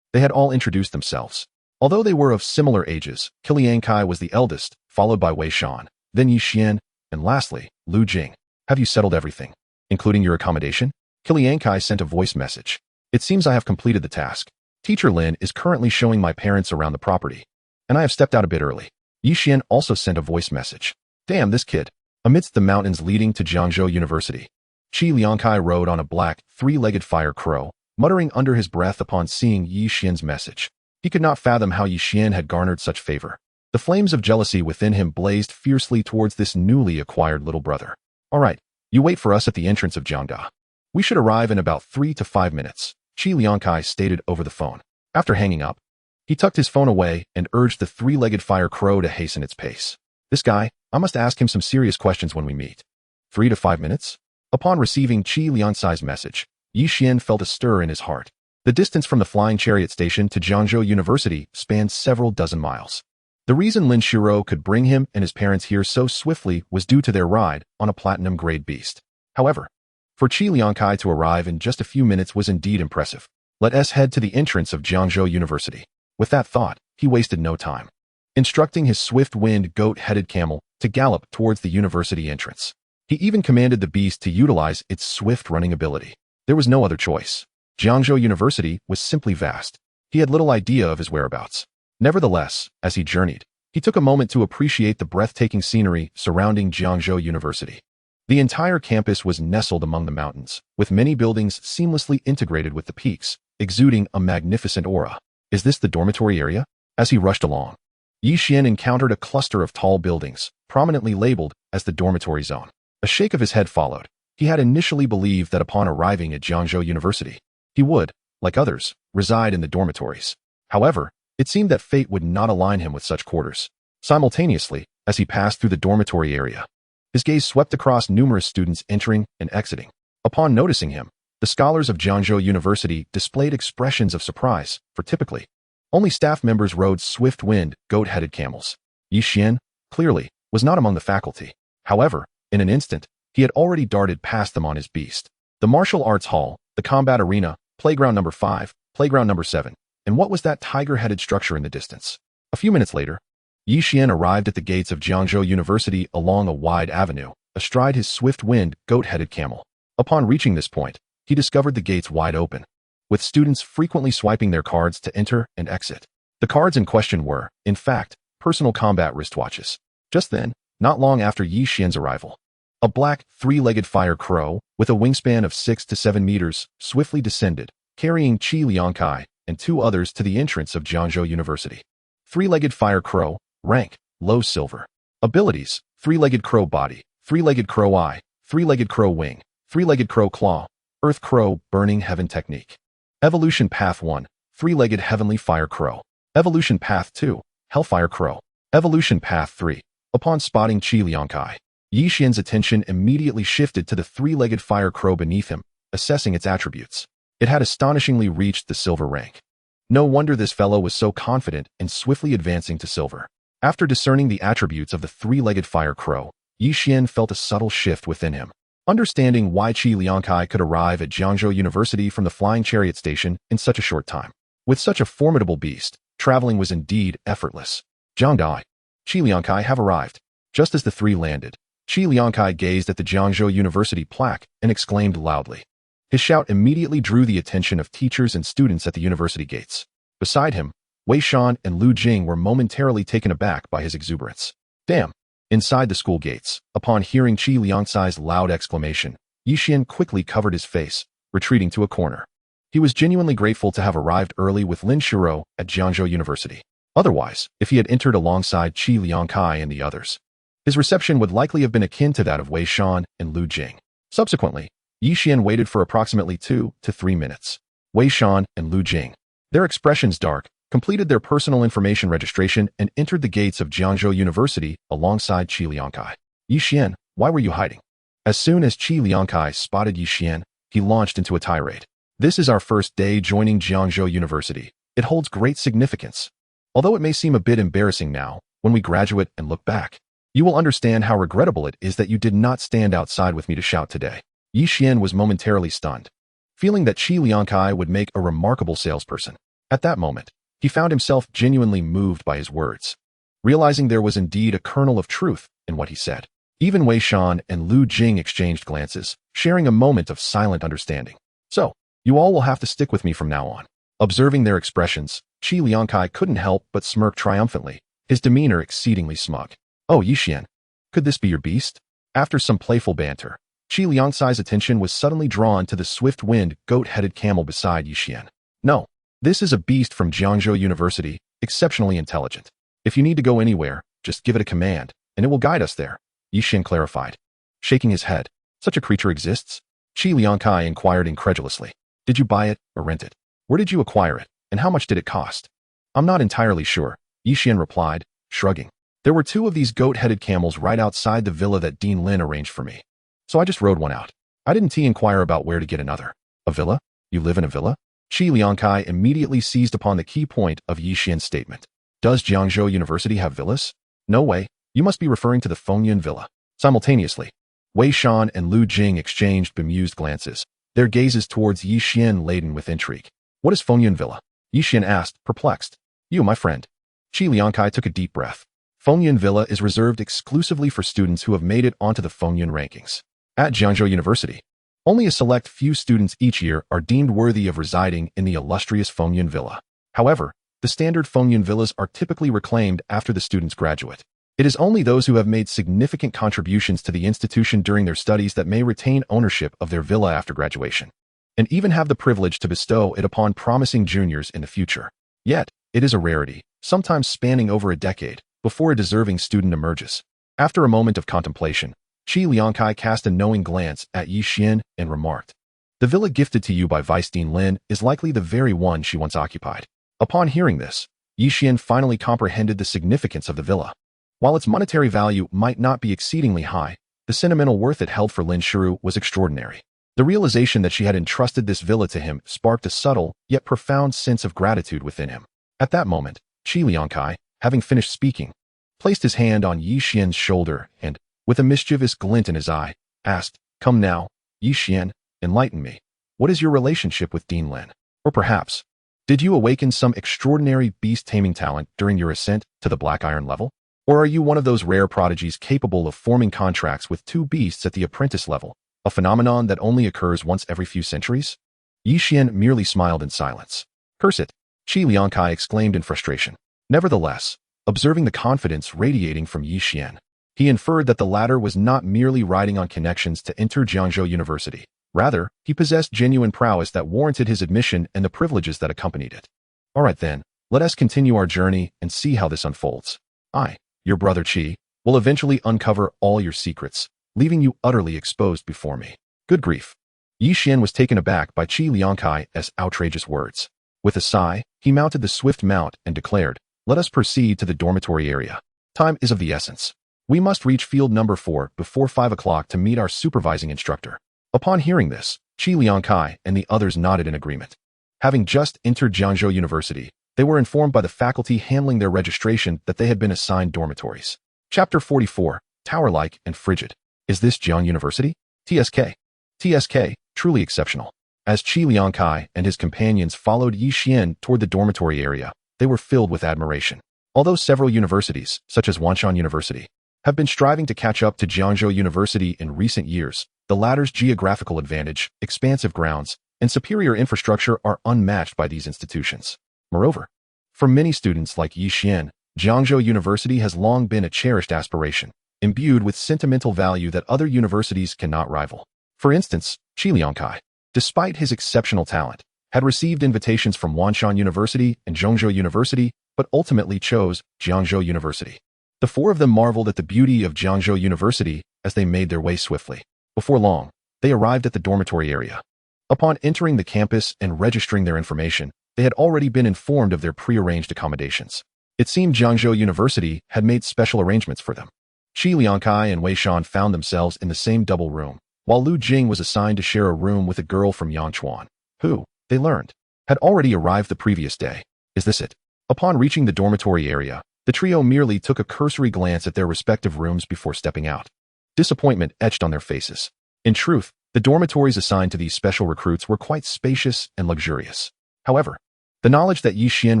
they had all introduced themselves. Although they were of similar ages, Kilian Kai was the eldest, followed by Wei Shan, then Yi Xian, and lastly, Lu Jing. Have you settled everything, including your accommodation? Kilian Kai sent a voice message. It seems I have completed the task. Teacher Lin is currently showing my parents around the property, and I have stepped out a bit early. Yi Xian also sent a voice message. Damn, this kid. Amidst the mountains leading to Jiangzhou University, Qi Liangkai rode on a black, three-legged fire crow, muttering under his breath upon seeing Yi Xian's message. He could not fathom how Yi Xian had garnered such favor. The flames of jealousy within him blazed fiercely towards this newly acquired little brother. All right, you wait for us at the entrance of Jiangda. We should arrive in about 3 to 5 minutes, Qi Liangkai stated over the phone. After hanging up, he tucked his phone away and urged the three-legged fire crow to hasten its pace. This guy, I must ask him some serious questions when we meet. 3 to 5 minutes? Upon receiving Qi Liangkai's message, Yi Xian felt a stir in his heart. The distance from the flying chariot station to Jiangzhou University spanned several dozen miles. The reason Lin Shiro could bring him and his parents here so swiftly was due to their ride on a platinum-grade beast. However, for Qi Liangkai to arrive in just a few minutes was indeed impressive. Let us head to the entrance of Jiangzhou University. With that thought, he wasted no time, instructing his swift-wind goat-headed camel to gallop towards the university entrance. He even commanded the beast to utilize its swift running ability. There was no other choice. Jiangzhou University was simply vast. He had little idea of his whereabouts. Nevertheless, as he journeyed, he took a moment to appreciate the breathtaking scenery surrounding Jiangzhou University. The entire campus was nestled among the mountains, with many buildings seamlessly integrated with the peaks, exuding a magnificent aura. Is this the dormitory area? As he rushed along, Yi Xian encountered a cluster of tall buildings, prominently labeled as the dormitory zone. A shake of his head followed. He had initially believed that upon arriving at Jiangzhou University, he would, like others, reside in the dormitories. However, it seemed that fate would not align him with such quarters. Simultaneously, as he passed through the dormitory area, his gaze swept across numerous students entering and exiting. Upon noticing him, the scholars of Jiangzhou University displayed expressions of surprise, for typically, only staff members rode swift-wind, goat-headed camels. Yi Xian, clearly, was not among the faculty. However, in an instant, he had already darted past them on his beast. The martial arts hall, the combat arena, playground number 5, playground number 7, and what was that tiger-headed structure in the distance? A few minutes later, Yi Xian arrived at the gates of Jiangzhou University along a wide avenue, astride his swift-wind, goat-headed camel. Upon reaching this point, he discovered the gates wide open, with students frequently swiping their cards to enter and exit. The cards in question were, in fact, personal combat wristwatches. Just then, not long after Yi Xian's arrival, a black, three-legged fire crow, with a wingspan of 6 to 7 meters, swiftly descended, carrying Qi Liangkai and 2 others to the entrance of Jiangzhou University. Three-legged fire crow, rank, low silver. Abilities, three-legged crow body, three-legged crow eye, three-legged crow wing, three-legged crow claw, earth crow, burning heaven technique. Evolution Path 1, three-legged heavenly fire crow. Evolution Path 2, hellfire crow. Evolution Path 3, upon spotting Qi Liangkai, Yi Xian's attention immediately shifted to the three-legged fire crow beneath him, assessing its attributes. It had astonishingly reached the silver rank. No wonder this fellow was so confident and swiftly advancing to silver. After discerning the attributes of the three-legged fire crow, Yi Xian felt a subtle shift within him. Understanding why Qi Liangkai could arrive at Jiangzhou University from the flying chariot station in such a short time. With such a formidable beast, traveling was indeed effortless. Jiangdai, Qi Liangkai have arrived. Just as the three landed, Qi Liangkai gazed at the Jiangzhou University plaque and exclaimed loudly. His shout immediately drew the attention of teachers and students at the university gates. Beside him, Wei Shan and Lu Jing were momentarily taken aback by his exuberance. Damn! Inside the school gates, upon hearing Qi Liangcai's loud exclamation, Yi Xian quickly covered his face, retreating to a corner. He was genuinely grateful to have arrived early with Lin Shiro at Jiangzhou University. Otherwise, if he had entered alongside Qi Liangkai and the others, his reception would likely have been akin to that of Wei Shan and Lu Jing. Subsequently, Yi Xian waited for approximately 2 to 3 minutes. Wei Shan and Lu Jing, their expressions dark, completed their personal information registration and entered the gates of Jiangzhou University alongside Qi Liangkai. Yi Xian, why were you hiding? As soon as Qi Liangkai spotted Yi Xian, he launched into a tirade. This is our first day joining Jiangzhou University. It holds great significance. Although it may seem a bit embarrassing now, when we graduate and look back, you will understand how regrettable it is that you did not stand outside with me to shout today. Yi Xian was momentarily stunned, feeling that Qi Liangkai would make a remarkable salesperson. At that moment, he found himself genuinely moved by his words, realizing there was indeed a kernel of truth in what he said. Even Wei Shan and Lu Jing exchanged glances, sharing a moment of silent understanding. So, you all will have to stick with me from now on. Observing their expressions, Qi Liangkai couldn't help but smirk triumphantly, his demeanor exceedingly smug. Oh, Yi Xian, could this be your beast? After some playful banter, Qi Liangcai's attention was suddenly drawn to the swift-winged, goat-headed camel beside Yi Xian. No, this is a beast from Jiangzhou University, exceptionally intelligent. If you need to go anywhere, just give it a command, and it will guide us there, Yi Xian clarified. Shaking his head, such a creature exists? Qi Liangkai inquired incredulously. Did you buy it or rent it? Where did you acquire it, and how much did it cost? I'm not entirely sure, Yi Xian replied, shrugging. There were 2 of these goat-headed camels right outside the villa that Dean Lin arranged for me. So I just rode one out. I didn't inquire about where to get another. A villa? You live in a villa? Qi Liangkai immediately seized upon the key point of Yi Xian's statement. Does Jiangzhou University have villas? No way. You must be referring to the Fengyun Villa. Simultaneously, Wei Shan and Lu Jing exchanged bemused glances, their gazes towards Yi Xian laden with intrigue. What is Fengyun Villa? Yi Xian asked, perplexed. You, my friend. Qi Liangkai took a deep breath. Fengyun Villa is reserved exclusively for students who have made it onto the Fengyun rankings. At Jiangzhou University, only a select few students each year are deemed worthy of residing in the illustrious Fengyun Villa. However, the standard Fengyun Villas are typically reclaimed after the students graduate. It is only those who have made significant contributions to the institution during their studies that may retain ownership of their villa after graduation, and even have the privilege to bestow it upon promising juniors in the future. Yet, it is a rarity, sometimes spanning over a decade, before a deserving student emerges. After a moment of contemplation, Qi Liangkai cast a knowing glance at Yi Xian and remarked, the villa gifted to you by Vice Dean Lin is likely the very one she once occupied. Upon hearing this, Yi Xian finally comprehended the significance of the villa. While its monetary value might not be exceedingly high, the sentimental worth it held for Lin Shiru was extraordinary. The realization that she had entrusted this villa to him sparked a subtle, yet profound sense of gratitude within him. At that moment, Qi Liangkai, having finished speaking, placed his hand on Yi Xian's shoulder and, with a mischievous glint in his eye, asked, Come now, Yi Xian, enlighten me. What is your relationship with Dean Lin? Or perhaps, did you awaken some extraordinary beast taming talent during your ascent to the Black Iron level? Or are you one of those rare prodigies capable of forming contracts with 2 beasts at the apprentice level, a phenomenon that only occurs once every few centuries? Yi Xian merely smiled in silence. Curse it, Qi Liangkai exclaimed in frustration. Nevertheless, observing the confidence radiating from Yi Xian, he inferred that the latter was not merely riding on connections to enter Jiangzhou University. Rather, he possessed genuine prowess that warranted his admission and the privileges that accompanied it. All right then, let us continue our journey and see how this unfolds. I, your brother Qi, will eventually uncover all your secrets, leaving you utterly exposed before me. Good grief. Yi Xian was taken aback by Qi Liangkai's outrageous words. With a sigh, he mounted the swift mount and declared, "Let us proceed to the dormitory area. Time is of the essence. We must reach field number 4 before 5 o'clock to meet our supervising instructor." Upon hearing this, Qi Liangkai and the others nodded in agreement. Having just entered Jiangzhou University, they were informed by the faculty handling their registration that they had been assigned dormitories. Chapter 44, Tower-like and Frigid. Is this Jiang University? TSK, truly exceptional. As Qi Liangkai and his companions followed Yi Xian toward the dormitory area, they were filled with admiration. Although several universities, such as Wanshan University, have been striving to catch up to Jiangzhou University in recent years, the latter's geographical advantage, expansive grounds, and superior infrastructure are unmatched by these institutions. Moreover, for many students like Yi Xian, Jiangzhou University has long been a cherished aspiration, imbued with sentimental value that other universities cannot rival. For instance, Qi Liangkai, despite his exceptional talent, had received invitations from Wanshan University and Zhongzhou University, but ultimately chose Jiangzhou University. The four of them marveled at the beauty of Jiangzhou University as they made their way swiftly. Before long, they arrived at the dormitory area. Upon entering the campus and registering their information, they had already been informed of their prearranged accommodations. It seemed Jiangzhou University had made special arrangements for them. Qi Liangkai and Wei Shan found themselves in the same double room, while Lu Jing was assigned to share a room with a girl from Yangchuan, who, they learned, had already arrived the previous day. Is this it? Upon reaching the dormitory area, the trio merely took a cursory glance at their respective rooms before stepping out. Disappointment etched on their faces. In truth, the dormitories assigned to these special recruits were quite spacious and luxurious. However, the knowledge that Yi Xian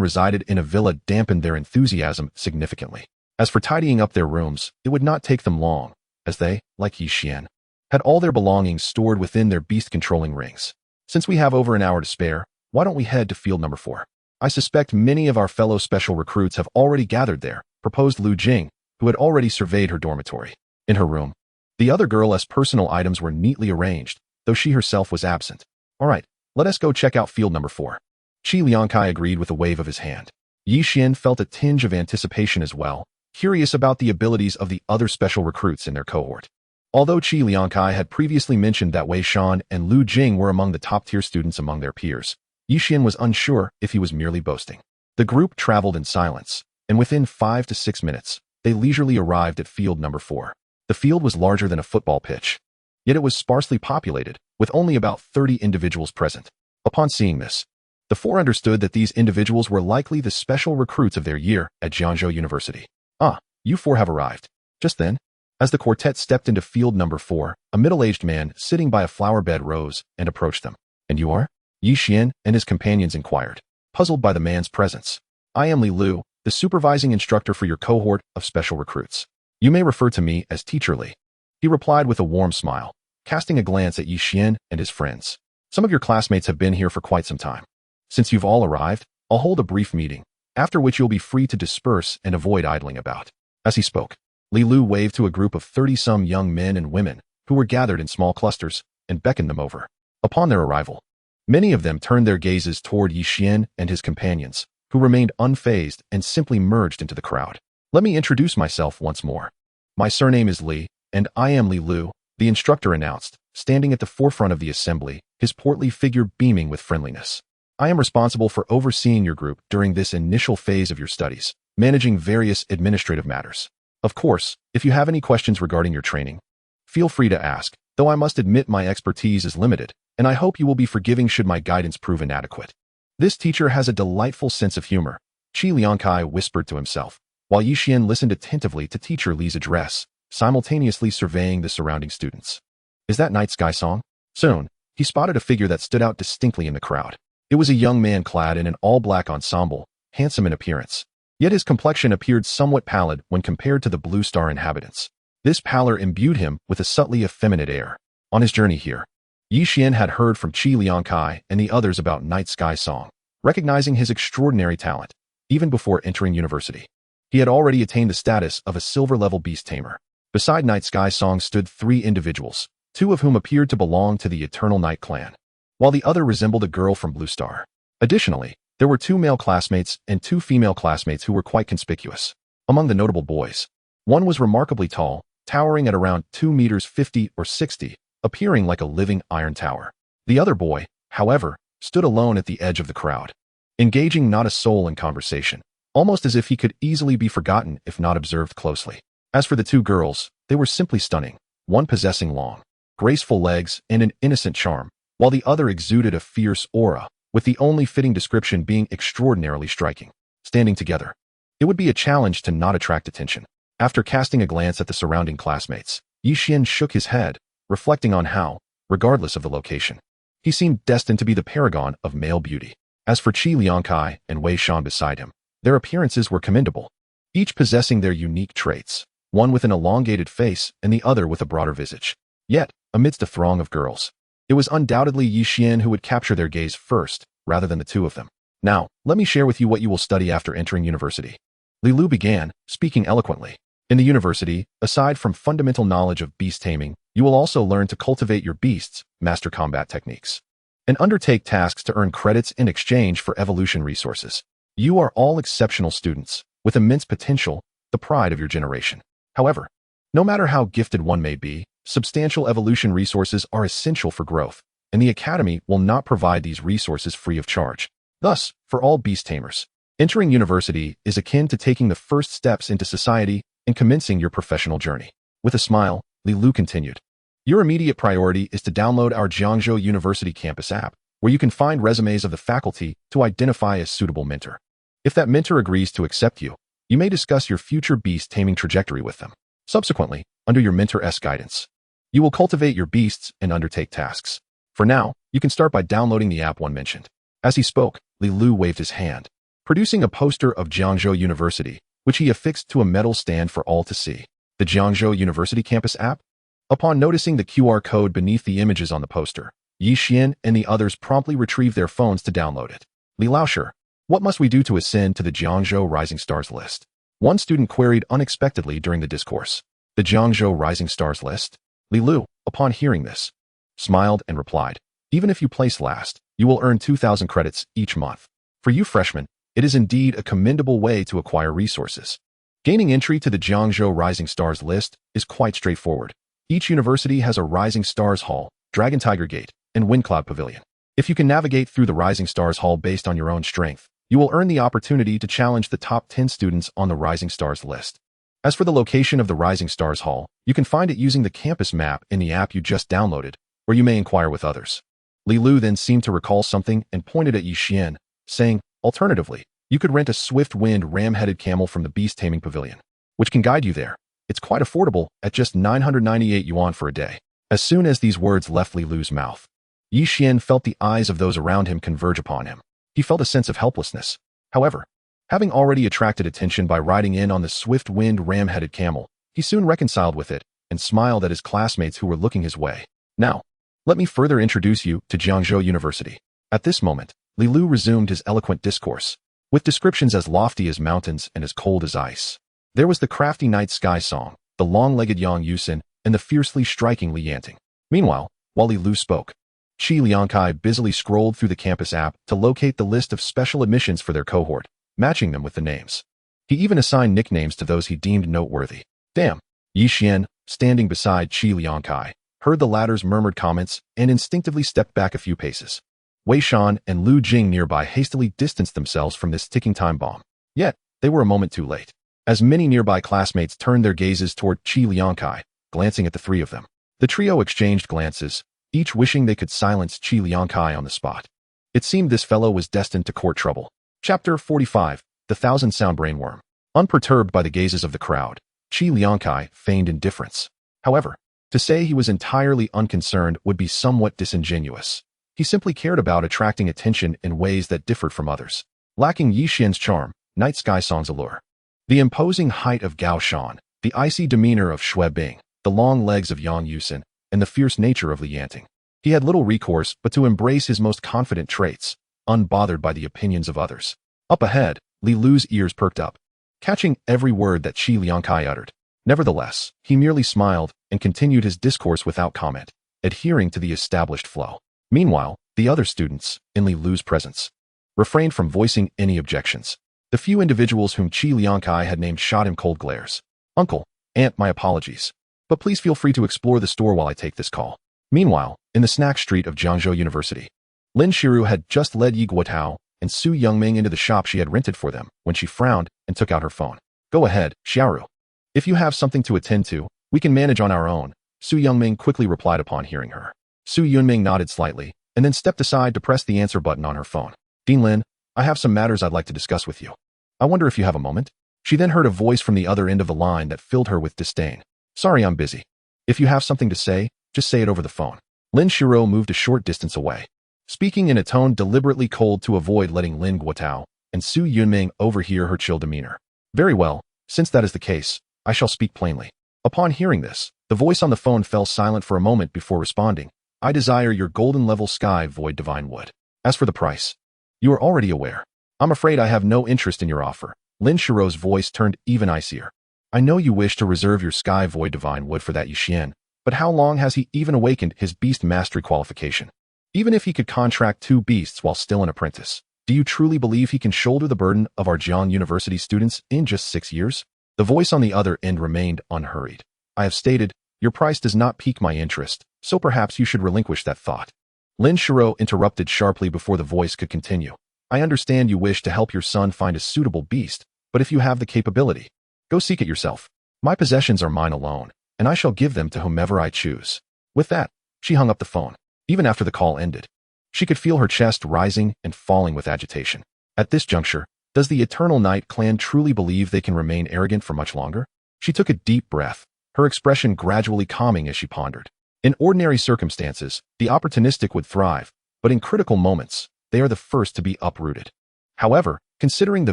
resided in a villa dampened their enthusiasm significantly. As for tidying up their rooms, it would not take them long, as they, like Yi Xian, had all their belongings stored within their beast-controlling rings. Since we have over an hour to spare, why don't we head to field number 4? I suspect many of our fellow special recruits have already gathered there, proposed Lu Jing, who had already surveyed her dormitory. In her room, the other girl's personal items were neatly arranged, though she herself was absent. All right, let us go check out field number 4. Qi Liangkai agreed with a wave of his hand. Yi Xian felt a tinge of anticipation as well, curious about the abilities of the other special recruits in their cohort. Although Qi Liangkai had previously mentioned that Wei Shan and Lu Jing were among the top-tier students among their peers, Yi Xian was unsure if he was merely boasting. The group traveled in silence, and within 5 to 6 minutes, they leisurely arrived at field number 4. The field was larger than a football pitch, yet it was sparsely populated, with only about 30 individuals present. Upon seeing this, the four understood that these individuals were likely the special recruits of their year at Jiangzhou University. Ah, you four have arrived. Just then, as the quartet stepped into field number 4, a middle-aged man sitting by a flower bed rose and approached them. And you are? Yi Xian and his companions inquired, puzzled by the man's presence. I am Li Lu, the supervising instructor for your cohort of special recruits. You may refer to me as Teacher Li. He replied with a warm smile, casting a glance at Yi Xian and his friends. Some of your classmates have been here for quite some time. Since you've all arrived, I'll hold a brief meeting, after which you'll be free to disperse and avoid idling about. As he spoke, Li Lu waved to a group of 30-some young men and women who were gathered in small clusters and beckoned them over. Upon their arrival, many of them turned their gazes toward Yi Xian and his companions, who remained unfazed and simply merged into the crowd. Let me introduce myself once more. My surname is Li, and I am Li Lu, the instructor announced, standing at the forefront of the assembly, his portly figure beaming with friendliness. I am responsible for overseeing your group during this initial phase of your studies, managing various administrative matters. Of course, if you have any questions regarding your training, feel free to ask, though I must admit my expertise is limited, and I hope you will be forgiving should my guidance prove inadequate. This teacher has a delightful sense of humor, Qi Liangkai whispered to himself, while Yi Xian listened attentively to Teacher Li's address, simultaneously surveying the surrounding students. Is that Night Sky Song? Soon, he spotted a figure that stood out distinctly in the crowd. It was a young man clad in an all-black ensemble, handsome in appearance. Yet his complexion appeared somewhat pallid when compared to the Blue Star inhabitants. This pallor imbued him with a subtly effeminate air. On his journey here, Yi Xian had heard from Qi Liangkai and the others about Night Sky Song, recognizing his extraordinary talent, even before entering university. He had already attained the status of a silver-level beast tamer. Beside Night Sky-Soaring stood 3 individuals, 2 of whom appeared to belong to the Eternal Night clan, while the other resembled a girl from Blue Star. Additionally, there were 2 male classmates and 2 female classmates who were quite conspicuous. Among the notable boys, one was remarkably tall, towering at around 2 meters 50 or 60, appearing like a living iron tower. The other boy, however, stood alone at the edge of the crowd, engaging not a soul in conversation, almost as if he could easily be forgotten if not observed closely. As for the 2 girls, they were simply stunning, one possessing long, graceful legs and an innocent charm, while the other exuded a fierce aura, with the only fitting description being extraordinarily striking. Standing together, it would be a challenge to not attract attention. After casting a glance at the surrounding classmates, Yixian shook his head, reflecting on how, regardless of the location, he seemed destined to be the paragon of male beauty. As for Qi Liangkai and Wei Shan beside him, their appearances were commendable, each possessing their unique traits, one with an elongated face and the other with a broader visage. Yet, amidst a throng of girls, it was undoubtedly Yixian who would capture their gaze first, rather than the 2 of them. Now, let me share with you what you will study after entering university. Li Lu began, speaking eloquently. In the university, aside from fundamental knowledge of beast taming, you will also learn to cultivate your beasts, master combat techniques, and undertake tasks to earn credits in exchange for evolution resources. You are all exceptional students, with immense potential, the pride of your generation. However, no matter how gifted one may be, substantial evolution resources are essential for growth, and the Academy will not provide these resources free of charge. Thus, for all beast tamers, entering university is akin to taking the first steps into society and commencing your professional journey. With a smile, Li Lu continued, your immediate priority is to download our Jiangzhou University campus app, where you can find resumes of the faculty to identify a suitable mentor. If that mentor agrees to accept you, you may discuss your future beast taming trajectory with them. Subsequently, under your mentor's guidance, you will cultivate your beasts and undertake tasks. For now, you can start by downloading the app one mentioned. As he spoke, Li Lu waved his hand, producing a poster of Jiangzhou University, which he affixed to a metal stand for all to see. The Jiangzhou University campus app? Upon noticing the QR code beneath the images on the poster, Yixian and the others promptly retrieved their phones to download it. Li Laosher, what must we do to ascend to the Jiangzhou Rising Stars list? One student queried unexpectedly during the discourse. The Jiangzhou Rising Stars list? Li Lu, upon hearing this, smiled and replied, even if you place last, you will earn 2,000 credits each month. For you freshmen, it is indeed a commendable way to acquire resources. Gaining entry to the Jiangzhou Rising Stars list is quite straightforward. Each university has a Rising Stars Hall, Dragon Tiger Gate, and Wind Cloud Pavilion. If you can navigate through the Rising Stars Hall based on your own strength, you will earn the opportunity to challenge the top 10 students on the Rising Stars list. As for the location of the Rising Stars Hall, you can find it using the campus map in the app you just downloaded, where you may inquire with others. Li Lu then seemed to recall something and pointed at Yixian, saying, alternatively, you could rent a swift-wind ram-headed camel from the Beast Taming Pavilion, which can guide you there. It's quite affordable at just 998 yuan for a day. As soon as these words left Li Lu's mouth, Yixian felt the eyes of those around him converge upon him. He felt a sense of helplessness. However, having already attracted attention by riding in on the swift-wind ram-headed camel, he soon reconciled with it and smiled at his classmates who were looking his way. Now, let me further introduce you to Jiangzhou University. At this moment, Li Lu resumed his eloquent discourse, with descriptions as lofty as mountains and as cold as ice. There was the crafty Night Sky-Soaring, the long-legged Yang Yusin, and the fiercely striking Li Yanting. Meanwhile, while Li Lu spoke, Qi Liangkai busily scrolled through the campus app to locate the list of special admissions for their cohort, matching them with the names. He even assigned nicknames to those he deemed noteworthy. Damn! Yixian, standing beside Qi Liangkai, heard the latter's murmured comments and instinctively stepped back a few paces. Wei Shan and Lu Jing nearby hastily distanced themselves from this ticking time bomb. Yet, they were a moment too late, as many nearby classmates turned their gazes toward Qi Liangkai, glancing at the 3 of them. The trio exchanged glances, each wishing they could silence Qi Liangkai on the spot. It seemed this fellow was destined to court trouble. Chapter 45, The Thousand-Sound Brainworm. Unperturbed by the gazes of the crowd, Qi Liangkai feigned indifference. However, to say he was entirely unconcerned would be somewhat disingenuous. He simply cared about attracting attention in ways that differed from others, lacking Yixian's charm, Night Sky-Soaring's allure, the imposing height of Gao Shan, the icy demeanor of Xue Bing, the long legs of Yang Yusin, and the fierce nature of Li Yanting. He had little recourse but to embrace his most confident traits, unbothered by the opinions of others. Up ahead, Li Lu's ears perked up, catching every word that Qi Liangkai uttered. Nevertheless, he merely smiled and continued his discourse without comment, adhering to the established flow. Meanwhile, the other students, in Li Lu's presence, refrained from voicing any objections. The few individuals whom Qi Liangkai had named shot him cold glares. "Uncle, Aunt, my apologies. But please feel free to explore the store while I take this call." Meanwhile, in the snack street of Jiangzhou University, Lin Shiru had just led Yi Guotao and Su Youngming into the shop she had rented for them when she frowned and took out her phone. "Go ahead, Xiaoru. If you have something to attend to, we can manage on our own," Su Youngming quickly replied upon hearing her. Su Yunming nodded slightly and then stepped aside to press the answer button on her phone. "Dean Lin, I have some matters I'd like to discuss with you. I wonder if you have a moment?" She then heard a voice from the other end of the line that filled her with disdain. "Sorry, I'm busy. If you have something to say, just say it over the phone." Lin Shiro moved a short distance away, speaking in a tone deliberately cold to avoid letting Lin Guotao and Su Yunming overhear her chill demeanor. "Very well, since that is the case, I shall speak plainly." Upon hearing this, the voice on the phone fell silent for a moment before responding. "I desire your golden level Sky Void Divine Wood. As for the price, you are already aware. I'm afraid I have no interest in your offer." Lin Shiro's voice turned even icier. "I know you wish to reserve your Sky Void Divine Wood for that Yixian, but how long has he even awakened his beast mastery qualification? Even if he could contract 2 beasts while still an apprentice, do you truly believe he can shoulder the burden of our Jiang University students in just 6 years?" The voice on the other end remained unhurried. "I have stated, your price does not pique my interest, so perhaps you should relinquish that thought." Lin Shiro interrupted sharply before the voice could continue. "I understand you wish to help your son find a suitable beast, but if you have the capability, go seek it yourself. My possessions are mine alone, and I shall give them to whomever I choose." With that, she hung up the phone. Even after the call ended, she could feel her chest rising and falling with agitation. At this juncture, does the Eternal Night clan truly believe they can remain arrogant for much longer? She took a deep breath, her expression gradually calming as she pondered. In ordinary circumstances, the opportunistic would thrive, but in critical moments, they are the first to be uprooted. However, considering the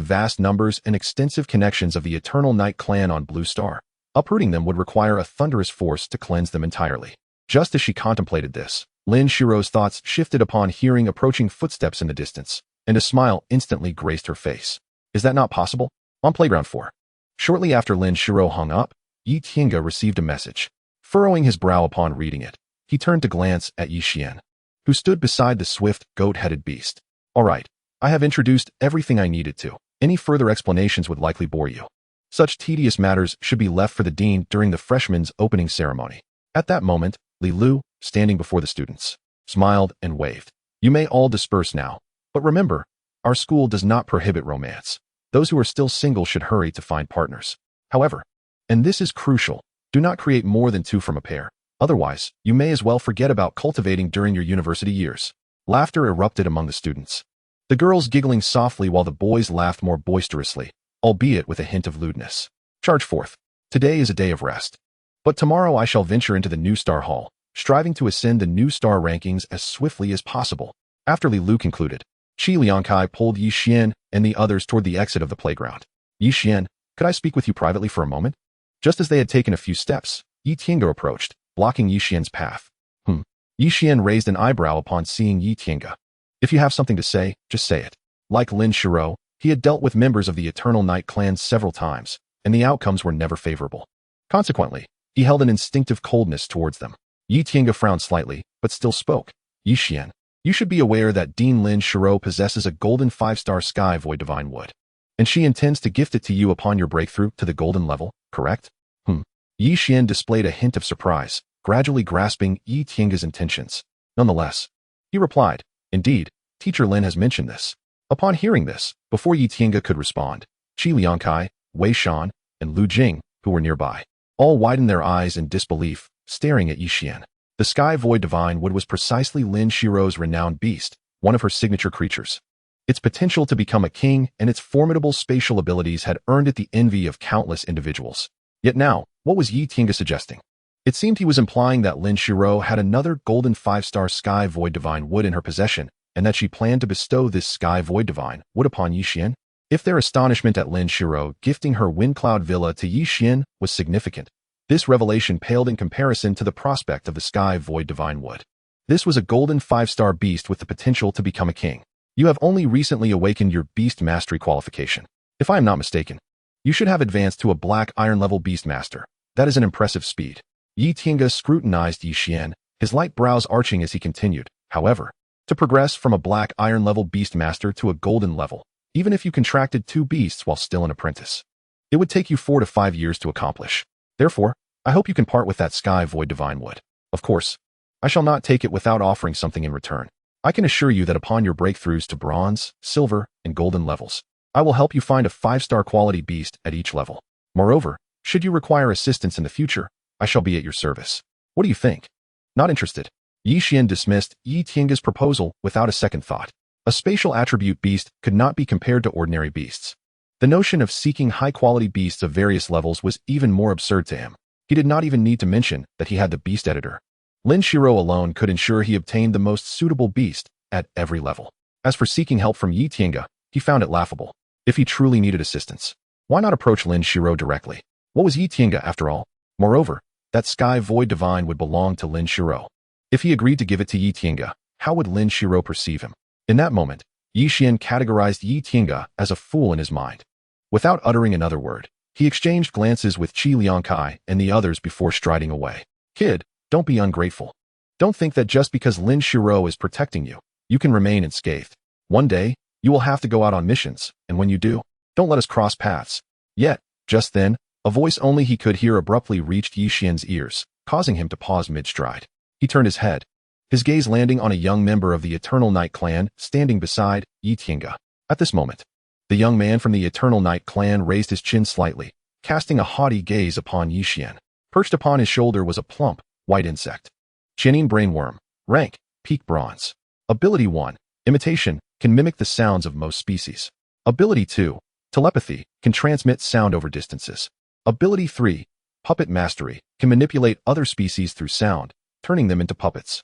vast numbers and extensive connections of the Eternal Night clan on Blue Star, uprooting them would require a thunderous force to cleanse them entirely. Just as she contemplated this, Lin Shiro's thoughts shifted upon hearing approaching footsteps in the distance, and a smile instantly graced her face. "Is that not possible?" On Playground 4. Shortly after Lin Shiro hung up, Yi Tiange received a message. Furrowing his brow upon reading it, he turned to glance at Yi Xian, who stood beside the swift, goat-headed beast. "All right, I have introduced everything I needed to. Any further explanations would likely bore you. Such tedious matters should be left for the dean during the freshman's opening ceremony." At that moment, Li Lu, standing before the students, smiled and waved. "You may all disperse now. But remember, our school does not prohibit romance. Those who are still single should hurry to find partners. However, and this is crucial, do not create more than 2 from a pair. Otherwise, you may as well forget about cultivating during your university years." Laughter erupted among the students, the girls giggling softly while the boys laughed more boisterously, albeit with a hint of lewdness. Charge forth. Today is a day of rest. But tomorrow I shall venture into the New Star Hall, striving to ascend the New Star rankings as swiftly as possible. After Li Lu concluded, Qi Liangkai pulled Yi Xian and the others toward the exit of the playground. "Yi Xian, could I speak with you privately for a moment?" Just as they had taken a few steps, Yi Tiange approached, blocking Yi Xian's path. Yi Xian raised an eyebrow upon seeing Yi Tiange. "If you have something to say, just say it." Like Lin Shiro, he had dealt with members of the Eternal Night clan several times, and the outcomes were never favorable. Consequently, he held an instinctive coldness towards them. Yi Tiange frowned slightly, but still spoke. "Yi Xian, you should be aware that Dean Lin Shiro possesses a golden 5-star Sky Void Divine Wood, and she intends to gift it to you upon your breakthrough to the golden level, correct?" Yi Xian displayed a hint of surprise, gradually grasping Yi Tiange's intentions. Nonetheless, he replied, "Indeed, Teacher Lin has mentioned this." Upon hearing this, before Yi Tiange could respond, Qi Liangkai, Wei Shan, and Lu Jing, who were nearby, all widened their eyes in disbelief, staring at Yi Xian. The Sky Void Divine Wood was precisely Lin Shiro's renowned beast, one of her signature creatures. Its potential to become a king and its formidable spatial abilities had earned it the envy of countless individuals. Yet now, what was Yi Tiange suggesting? It seemed he was implying that Lin Shiro had another golden 5-star Sky Void Divine Wood in her possession, and that she planned to bestow this Sky Void Divine Wood upon Yi Xian. If their astonishment at Lin Shiro gifting her Windcloud Villa to Yi Xian was significant, this revelation paled in comparison to the prospect of the Sky Void Divine Wood. This was a golden 5-star beast with the potential to become a king. You have only recently awakened your Beast Mastery qualification. If I am not mistaken, you should have advanced to a Black Iron level Beast Master. That is an impressive speed. Yi Tiange scrutinized Yi Xian, his light brows arching as he continued. However, to progress from a Black Iron level Beast Master to a Golden level, even if you contracted 2 beasts while still an apprentice, it would take you 4 to 5 years to accomplish. Therefore, I hope you can part with that Sky Void Divine Wood. Of course, I shall not take it without offering something in return. I can assure you that upon your breakthroughs to Bronze, Silver, and Golden levels, I will help you find a 5-star quality beast at each level. Moreover, should you require assistance in the future, I shall be at your service. What do you think? Not interested. Yi Xian dismissed Yi Tiange's proposal without a second thought. A spatial attribute beast could not be compared to ordinary beasts. The notion of seeking high-quality beasts of various levels was even more absurd to him. He did not even need to mention that he had the beast editor. Lin Shiro alone could ensure he obtained the most suitable beast at every level. As for seeking help from Yi Tiange, he found it laughable. If he truly needed assistance, why not approach Lin Shiro directly? What was Yi Tiange after all? Moreover, that Sky Void Divine would belong to Lin Shiro. If he agreed to give it to Yi Tiange, how would Lin Shiro perceive him? In that moment, Yi Xian categorized Yi Tiange as a fool in his mind. Without uttering another word, he exchanged glances with Qi Liangkai and the others before striding away. Kid, don't be ungrateful. Don't think that just because Lin Shiro is protecting you, you can remain unscathed. One day, you will have to go out on missions, and when you do, don't let us cross paths. Yet, just then, a voice only he could hear abruptly reached Yi Xian's ears, causing him to pause mid-stride. He turned his head, his gaze landing on a young member of the Eternal Night Clan standing beside Yi Tiange. At this moment, the young man from the Eternal Night Clan raised his chin slightly, casting a haughty gaze upon Yi Xian. Perched upon his shoulder was a plump, white insect. Qianin Brainworm. Rank, Peak Bronze. Ability 1, Imitation, can mimic the sounds of most species. Ability 2, Telepathy, can transmit sound over distances. Ability 3, Puppet Mastery, can manipulate other species through sound, turning them into puppets.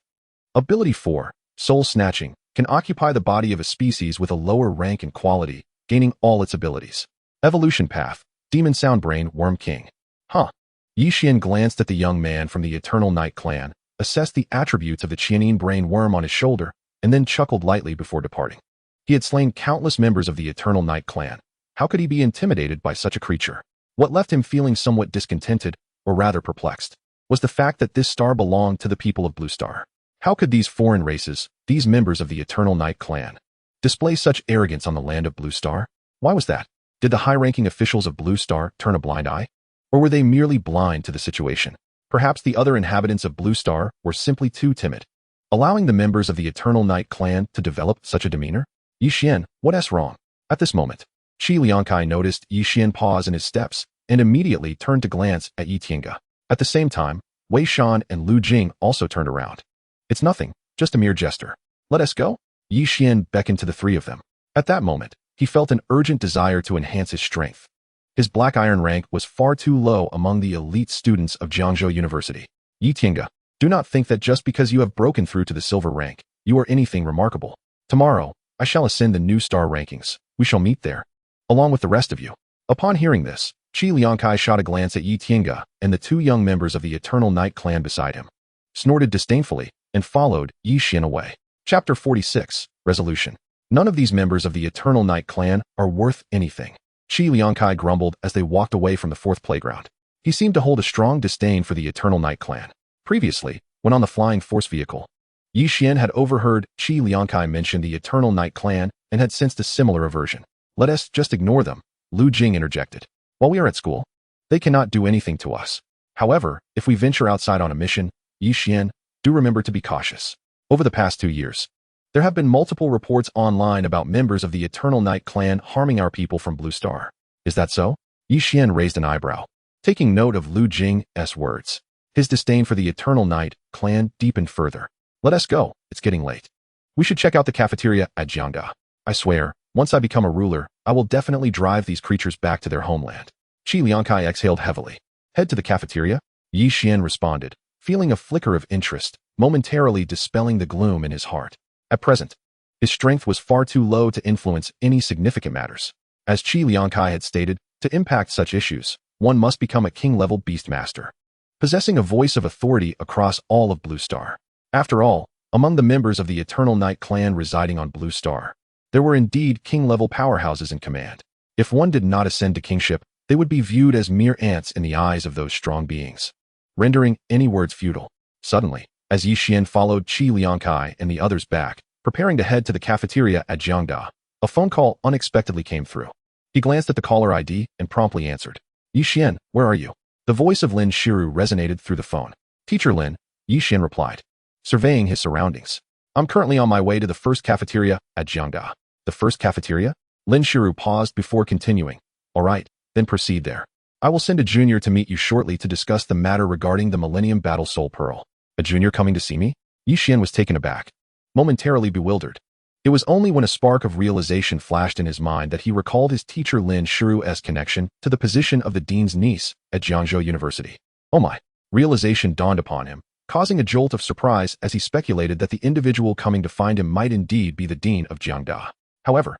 Ability 4, Soul Snatching, can occupy the body of a species with a lower rank and quality, gaining all its abilities. Evolution Path, Demon Sound Brain Worm King. Huh. Yi Xian glanced at the young man from the Eternal Night Clan, assessed the attributes of the Qianin Brain Worm on his shoulder, and then chuckled lightly before departing. He had slain countless members of the Eternal Night Clan. How could he be intimidated by such a creature? What left him feeling somewhat discontented, or rather perplexed, was the fact that this star belonged to the people of Blue Star. How could these foreign races, these members of the Eternal Night Clan, display such arrogance on the land of Blue Star? Why was that? Did the high-ranking officials of Blue Star turn a blind eye? Or were they merely blind to the situation? Perhaps the other inhabitants of Blue Star were simply too timid, allowing the members of the Eternal Night Clan to develop such a demeanor? Yi Xian, what's wrong? At this moment, Qi Liangkai noticed Yi Xian pause in his steps and immediately turned to glance at Yi Tiange. At the same time, Wei Shan and Lu Jing also turned around. It's nothing, just a mere gesture. Let us go? Yi Xian beckoned to the 3 of them. At that moment, he felt an urgent desire to enhance his strength. His Black Iron rank was far too low among the elite students of Jiangzhou University. Yi Tiange, do not think that just because you have broken through to the silver rank, you are anything remarkable. Tomorrow, I shall ascend the new star rankings. We shall meet there, along with the rest of you. Upon hearing this, Qi Liangkai shot a glance at Yi Tiange and the 2 young members of the Eternal Night Clan beside him, snorted disdainfully, and followed Yi Xian away. Chapter 46, Resolution. None of these members of the Eternal Night Clan are worth anything. Qi Liangkai grumbled as they walked away from the 4th playground. He seemed to hold a strong disdain for the Eternal Night Clan. Previously, when on the Flying Force vehicle, Yi Xian had overheard Qi Liangkai mention the Eternal Night Clan and had sensed a similar aversion. Let us just ignore them, Lu Jing interjected. While we are at school, they cannot do anything to us. However, if we venture outside on a mission, Yi Xian, do remember to be cautious. Over the past 2 years, there have been multiple reports online about members of the Eternal Night Clan harming our people from Blue Star. Is that so? Yi Xian raised an eyebrow, taking note of Lu Jing's words. His disdain for the Eternal Night Clan deepened further. Let us go, it's getting late. We should check out the cafeteria at Jiangda. I swear, once I become a ruler, I will definitely drive these creatures back to their homeland. Qi Liangkai exhaled heavily. Head to the cafeteria? Yi Xian responded, feeling a flicker of interest, momentarily dispelling the gloom in his heart. At present, his strength was far too low to influence any significant matters. As Qi Liangkai had stated, to impact such issues, one must become a king-level beast master, possessing a voice of authority across all of Blue Star. After all, among the members of the Eternal Night Clan residing on Blue Star, There were indeed king-level powerhouses in command. If one did not ascend to kingship, they would be viewed as mere ants in the eyes of those strong beings, rendering any words futile. Suddenly, as Yixian followed Qi Liangkai and the others back, preparing to head to the cafeteria at Jiangda, a phone call unexpectedly came through. He glanced at the caller ID and promptly answered. Yixian, where are you? The voice of Lin Shiru resonated through the phone. Teacher Lin, Yixian replied, surveying his surroundings. I'm currently on my way to the first cafeteria at Jiangda. The first cafeteria? Lin Shiru paused before continuing. All right, then proceed there. I will send a junior to meet you shortly to discuss the matter regarding the Millennium Battle Soul Pearl. A junior coming to see me? Yixian was taken aback, momentarily bewildered. It was only when a spark of realization flashed in his mind that he recalled his teacher Lin Shiru's connection to the position of the dean's niece at Jiangzhou University. Oh my! Realization dawned upon him, causing a jolt of surprise as he speculated that the individual coming to find him might indeed be the dean of Jiangda. However,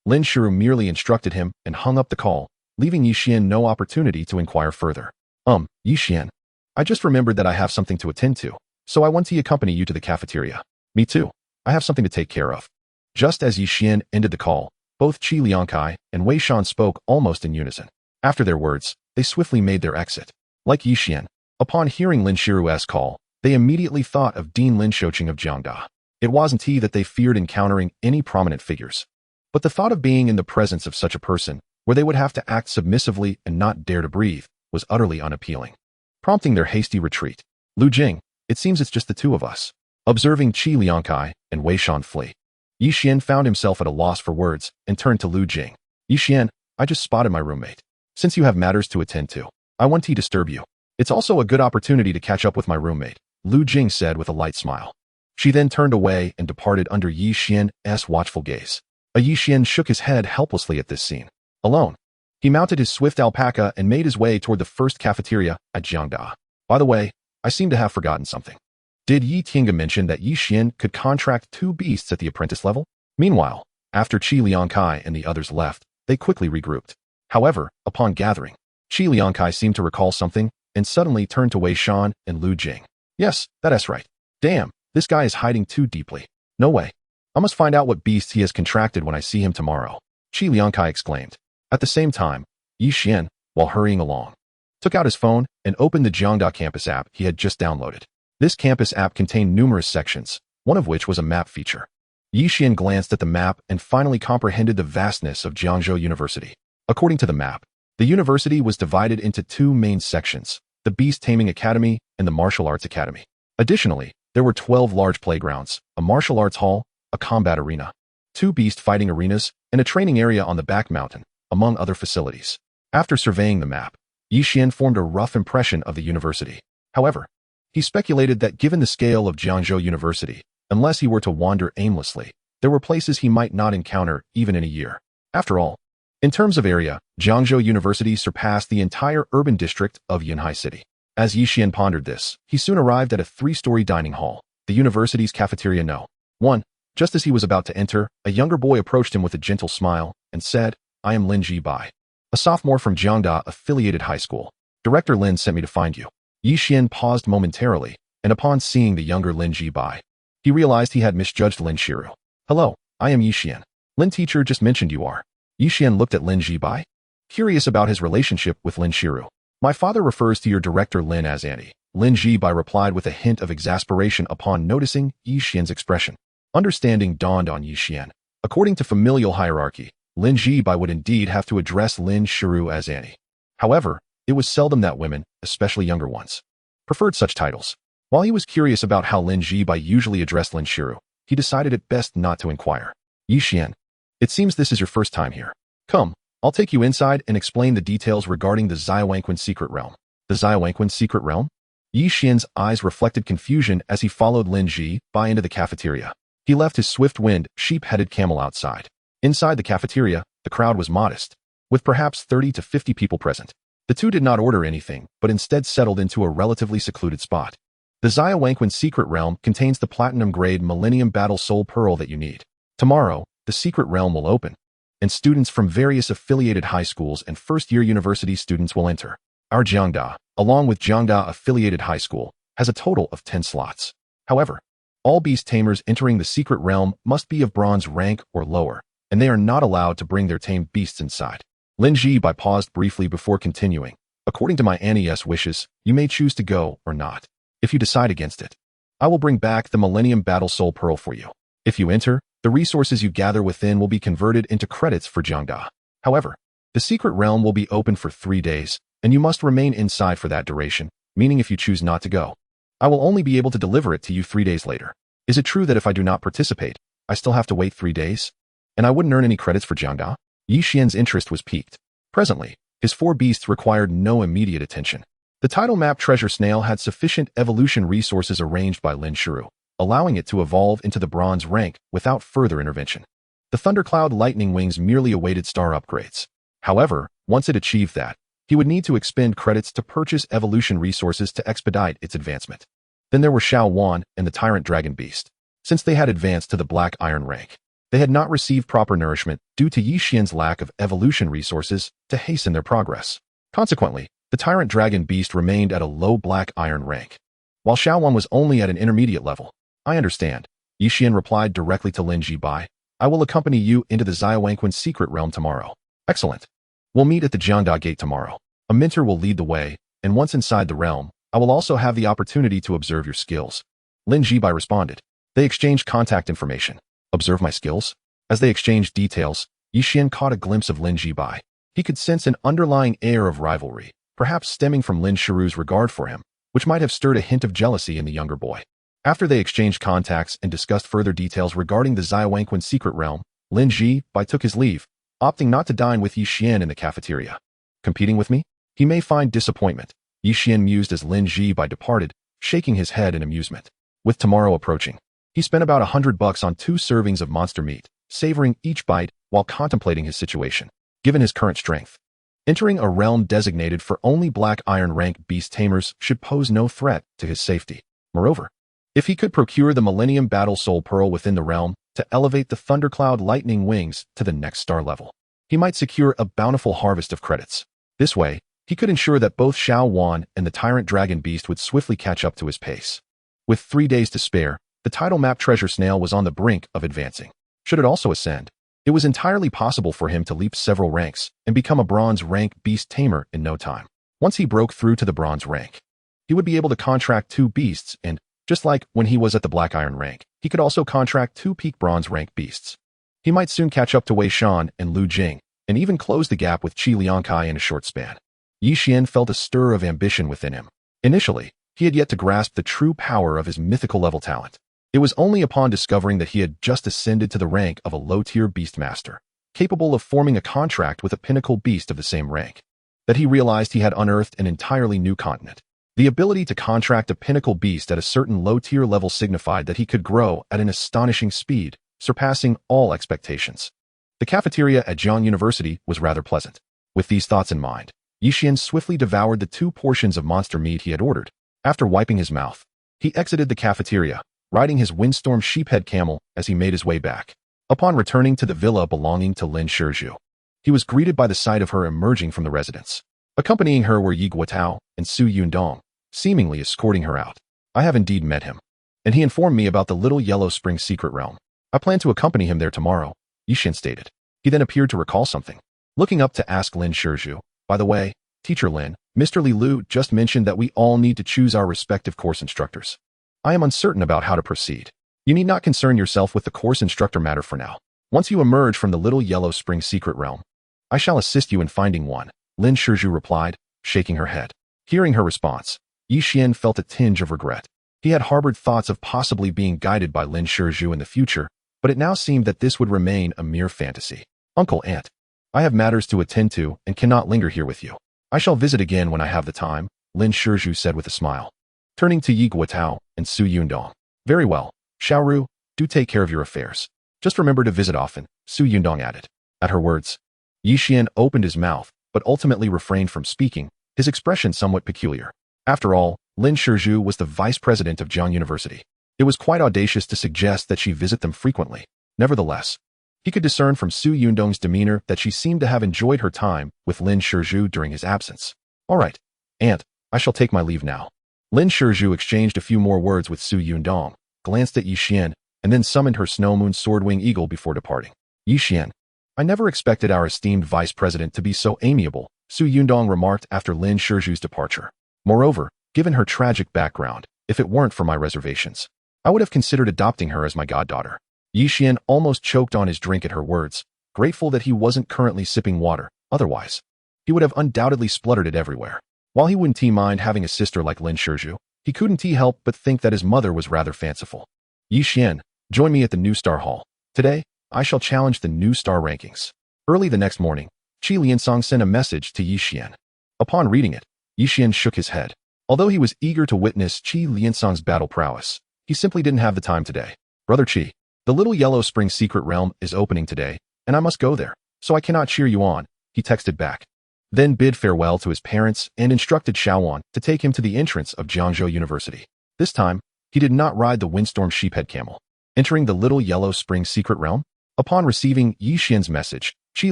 Lin Shiru merely instructed him and hung up the call, leaving Yixian no opportunity to inquire further. Yixian, I just remembered that I have something to attend to, so I want to accompany you to the cafeteria. Me too. I have something to take care of. Just as Yixian ended the call, both Qi Liangkai and Wei Shan spoke almost in unison. After their words, they swiftly made their exit. Like Yixian, upon hearing Lin Shiru's call, they immediately thought of Dean Lin Shoqing of Jiangda. It wasn't he that they feared encountering any prominent figures, but the thought of being in the presence of such a person, where they would have to act submissively and not dare to breathe, was utterly unappealing. Prompting their hasty retreat, Lu Jing, it seems it's just the two of us. Observing Qi Liangkai and Wei Shan flee, Yixian found himself at a loss for words and turned to Lu Jing. Yixian, I just spotted my roommate. Since you have matters to attend to, I want to disturb you. It's also a good opportunity to catch up with my roommate, Lu Jing said with a light smile. She then turned away and departed under Yixian's watchful gaze. Yixian shook his head helplessly at this scene. Alone, he mounted his swift alpaca and made his way toward the first cafeteria at Jiangda. By the way, I seem to have forgotten something. Did Yi Tinga mention that Yixian could contract 2 beasts at the apprentice level? Meanwhile, after Qi Liangkai and the others left, they quickly regrouped. However, upon gathering, Qi Liangkai seemed to recall something and suddenly turned to Wei Shan and Lu Jing. Yes, that's right. Damn, this guy is hiding too deeply. No way. I must find out what beasts he has contracted when I see him tomorrow, Qi Liangkai exclaimed. At the same time, Yixian, while hurrying along, took out his phone and opened the Jiangda campus app he had just downloaded. This campus app contained numerous sections, one of which was a map feature. Yixian glanced at the map and finally comprehended the vastness of Jiangzhou University. According to the map, the university was divided into 2 main sections, the Beast Taming Academy and the Martial Arts Academy. Additionally, there were 12 large playgrounds, a martial arts hall, a combat arena, 2 beast fighting arenas, and a training area on the back mountain, among other facilities. After surveying the map, Yixian formed a rough impression of the university. However, he speculated that given the scale of Jiangzhou University, unless he were to wander aimlessly, there were places he might not encounter even in a year. After all, in terms of area, Jiangzhou University surpassed the entire urban district of Yunhai City. As Yixian pondered this, he soon arrived at a 3-story dining hall, the university's cafeteria No. 1. Just as he was about to enter, a younger boy approached him with a gentle smile and said, I am Lin Ji-bai, a sophomore from Jiangda Affiliated High School. Director Lin sent me to find you. Yixian paused momentarily, and upon seeing the younger Lin Ji-bai, he realized he had misjudged Lin Shiru. Hello, I am Yixian. Lin teacher just mentioned you are. Yixian looked at Lin Ji-bai, curious about his relationship with Lin Shiru. My father refers to your director Lin as Auntie. Lin Ji-bai replied with a hint of exasperation upon noticing Yixian's expression. Understanding dawned on Yixian. According to familial hierarchy, Lin Ji-bai would indeed have to address Lin Shiru as Auntie. However, it was seldom that women, especially younger ones, preferred such titles. While he was curious about how Lin Ji-bai usually addressed Lin Shiru, he decided it best not to inquire. Yixian, it seems this is your first time here. Come, I'll take you inside and explain the details regarding the Xiaowanquan secret realm. The Xiaowanquan secret realm? Yixian's eyes reflected confusion as he followed Lin Ji-bai into the cafeteria. He left his swift-wind, sheep-headed camel outside. Inside the cafeteria, the crowd was modest, with perhaps 30 to 50 people present. The two did not order anything, but instead settled into a relatively secluded spot. The Xiaowanquan secret realm contains the platinum-grade Millennium Battle Soul Pearl that you need. Tomorrow, the secret realm will open, and students from various affiliated high schools and first-year university students will enter. Our Jiangda, along with Jiangda Affiliated High School, has a total of 10 slots. However, all beast tamers entering the secret realm must be of bronze rank or lower, and they are not allowed to bring their tamed beasts inside. Lin Zibai paused briefly before continuing. According to my Annie's wishes, you may choose to go or not. If you decide against it, I will bring back the Millennium Battle Soul Pearl for you. If you enter, the resources you gather within will be converted into credits for Jiangda. However, the secret realm will be open for 3 days, and you must remain inside for that duration, meaning if you choose not to go, I will only be able to deliver it to you 3 days later. Is it true that if I do not participate, I still have to wait 3 days? And I wouldn't earn any credits for Jiangda? Yi Xian's interest was piqued. Presently, his 4 beasts required no immediate attention. The title map treasure snail had sufficient evolution resources arranged by Lin Shiru, allowing it to evolve into the bronze rank without further intervention. The thundercloud lightning wings merely awaited star upgrades. However, once it achieved that, he would need to expend credits to purchase evolution resources to expedite its advancement. Then there were Xuan and the tyrant dragon beast. Since they had advanced to the black iron rank, they had not received proper nourishment due to Yi Xian's lack of evolution resources to hasten their progress. Consequently, the tyrant dragon beast remained at a low black iron rank, while Xuan was only at an intermediate level. I understand. Yi Xian replied directly to Lin Zibai. I will accompany you into the Xiaowanquan secret realm tomorrow. Excellent. We'll meet at the Jiangda gate tomorrow. A mentor will lead the way, and once inside the realm, I will also have the opportunity to observe your skills. Lin Zibai responded. They exchanged contact information. Observe my skills? As they exchanged details, Yi Xian caught a glimpse of Lin Zibai. He could sense an underlying air of rivalry, perhaps stemming from Lin Shiru's regard for him, which might have stirred a hint of jealousy in the younger boy. After they exchanged contacts and discussed further details regarding the Xiaowanquan secret realm, Lin Zibai took his leave, opting not to dine with Yi Xian in the cafeteria. Competing with me? He may find disappointment. Yi Xian mused as Lin Zibai departed, shaking his head in amusement. With tomorrow approaching, he spent about $100 on 2 servings of monster meat, savoring each bite while contemplating his situation. Given his current strength, entering a realm designated for only black iron rank beast tamers should pose no threat to his safety. Moreover, if he could procure the Millennium Battle Soul Pearl within the realm to elevate the Thundercloud Lightning Wings to the next star level, he might secure a bountiful harvest of credits. This way, he could ensure that both Xuan and the Tyrant Dragon Beast would swiftly catch up to his pace. With 3 days to spare, the title map treasure snail was on the brink of advancing. Should it also ascend, it was entirely possible for him to leap several ranks and become a bronze rank beast tamer in no time. Once he broke through to the bronze rank, he would be able to contract 2 beasts and, just like when he was at the black iron rank, he could also contract 2 peak bronze rank beasts. He might soon catch up to Wei Shan and Lu Jing, and even close the gap with Qi Liangkai in a short span. Yi Xian felt a stir of ambition within him. Initially, he had yet to grasp the true power of his mythical level talent. It was only upon discovering that he had just ascended to the rank of a low-tier beastmaster, capable of forming a contract with a pinnacle beast of the same rank, that he realized he had unearthed an entirely new continent. The ability to contract a pinnacle beast at a certain low-tier level signified that he could grow at an astonishing speed, surpassing all expectations. The cafeteria at Jiang University was rather pleasant. With these thoughts in mind, Yi Xian swiftly devoured the 2 portions of monster meat he had ordered. After wiping his mouth, he exited the cafeteria, riding his windstorm sheephead camel as he made his way back. Upon returning to the villa belonging to Lin Shiru, he was greeted by the sight of her emerging from the residence. Accompanying her were Yi Guotao and Su Yundong, seemingly escorting her out. I have indeed met him, and he informed me about the Little Yellow Spring secret realm. I plan to accompany him there tomorrow, Yi Xian stated. He then appeared to recall something. Looking up to ask Lin Shiru, by the way, Teacher Lin, Mr. Li Lu just mentioned that we all need to choose our respective course instructors. I am uncertain about how to proceed. You need not concern yourself with the course instructor matter for now. Once you emerge from the Little Yellow Spring secret realm, I shall assist you in finding one, Lin Shiru replied, shaking her head. Hearing her response, Yi Xian felt a tinge of regret. He had harbored thoughts of possibly being guided by Lin Shiru in the future, but it now seemed that this would remain a mere fantasy. Uncle, Aunt, I have matters to attend to and cannot linger here with you. I shall visit again when I have the time, Lin Shiru said with a smile. Turning to Yi Guotao and Su Yundong. Very well, Xiaoru, do take care of your affairs. Just remember to visit often, Su Yundong added. At her words, Yi Xian opened his mouth, but ultimately refrained from speaking, his expression somewhat peculiar. After all, Lin Shiru was the vice president of Jiang University. It was quite audacious to suggest that she visit them frequently. Nevertheless, he could discern from Su Yundong's demeanor that she seemed to have enjoyed her time with Lin Shiru during his absence. All right, Aunt, I shall take my leave now. Lin Shiru exchanged a few more words with Su Yundong, glanced at Yi Xian, and then summoned her Snow Moon Swordwing Eagle before departing. Yi Xian, I never expected our esteemed vice president to be so amiable, Su Yundong remarked after Lin Shizhu's departure. Moreover, given her tragic background, if it weren't for my reservations, I would have considered adopting her as my goddaughter. Yi Xian almost choked on his drink at her words, grateful that he wasn't currently sipping water. Otherwise, he would have undoubtedly spluttered it everywhere. While he wouldn't mind having a sister like Lin Shizhu, he couldn't help but think that his mother was rather fanciful. Yi Xian, join me at the New Star Hall. Today, I shall challenge the New Star rankings. Early the next morning, Qi Liansong sent a message to Yi Xian. Upon reading it, Yi Xian shook his head. Although he was eager to witness Qi Liansong's battle prowess, he simply didn't have the time today. Brother Qi, the Little Yellow Spring Secret Realm is opening today, and I must go there, so I cannot cheer you on, he texted back. Then bid farewell to his parents and instructed Xuan to take him to the entrance of Jiangzhou University. This time, he did not ride the windstorm sheephead camel. Entering the Little Yellow Spring Secret Realm, upon receiving Yi Xian's message, Qi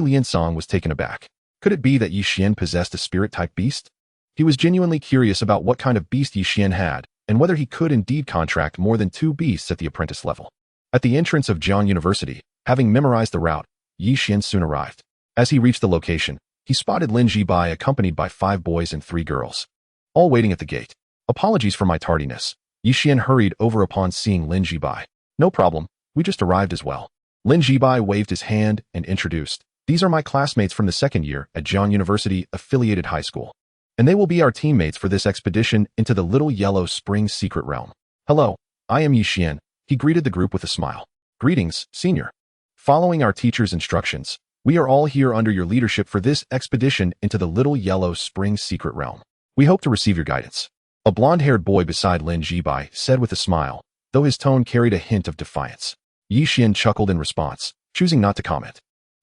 Liansong was taken aback. Could it be that Yi Xian possessed a spirit-type beast? He was genuinely curious about what kind of beast Yi Xian had, and whether he could indeed contract more than 2 beasts at the apprentice level. At the entrance of Jiang University, having memorized the route, Yi Xian soon arrived. As he reached the location, he spotted Lin Jibai accompanied by 5 boys and 3 girls, all waiting at the gate. Apologies for my tardiness. Yi Xian hurried over upon seeing Lin Jibai. No problem, we just arrived as well. Lin Jibai waved his hand and introduced. These are my classmates from the 2nd year at Jiang University Affiliated High School, and they will be our teammates for this expedition into the Little Yellow Spring Secret Realm. Hello, I am Yi Xian, he greeted the group with a smile. Greetings, senior. Following our teacher's instructions, we are all here under your leadership for this expedition into the Little Yellow Spring Secret Realm. We hope to receive your guidance. A blonde-haired boy beside Lin Jibai said with a smile, though his tone carried a hint of defiance. Yi Xian chuckled in response, choosing not to comment.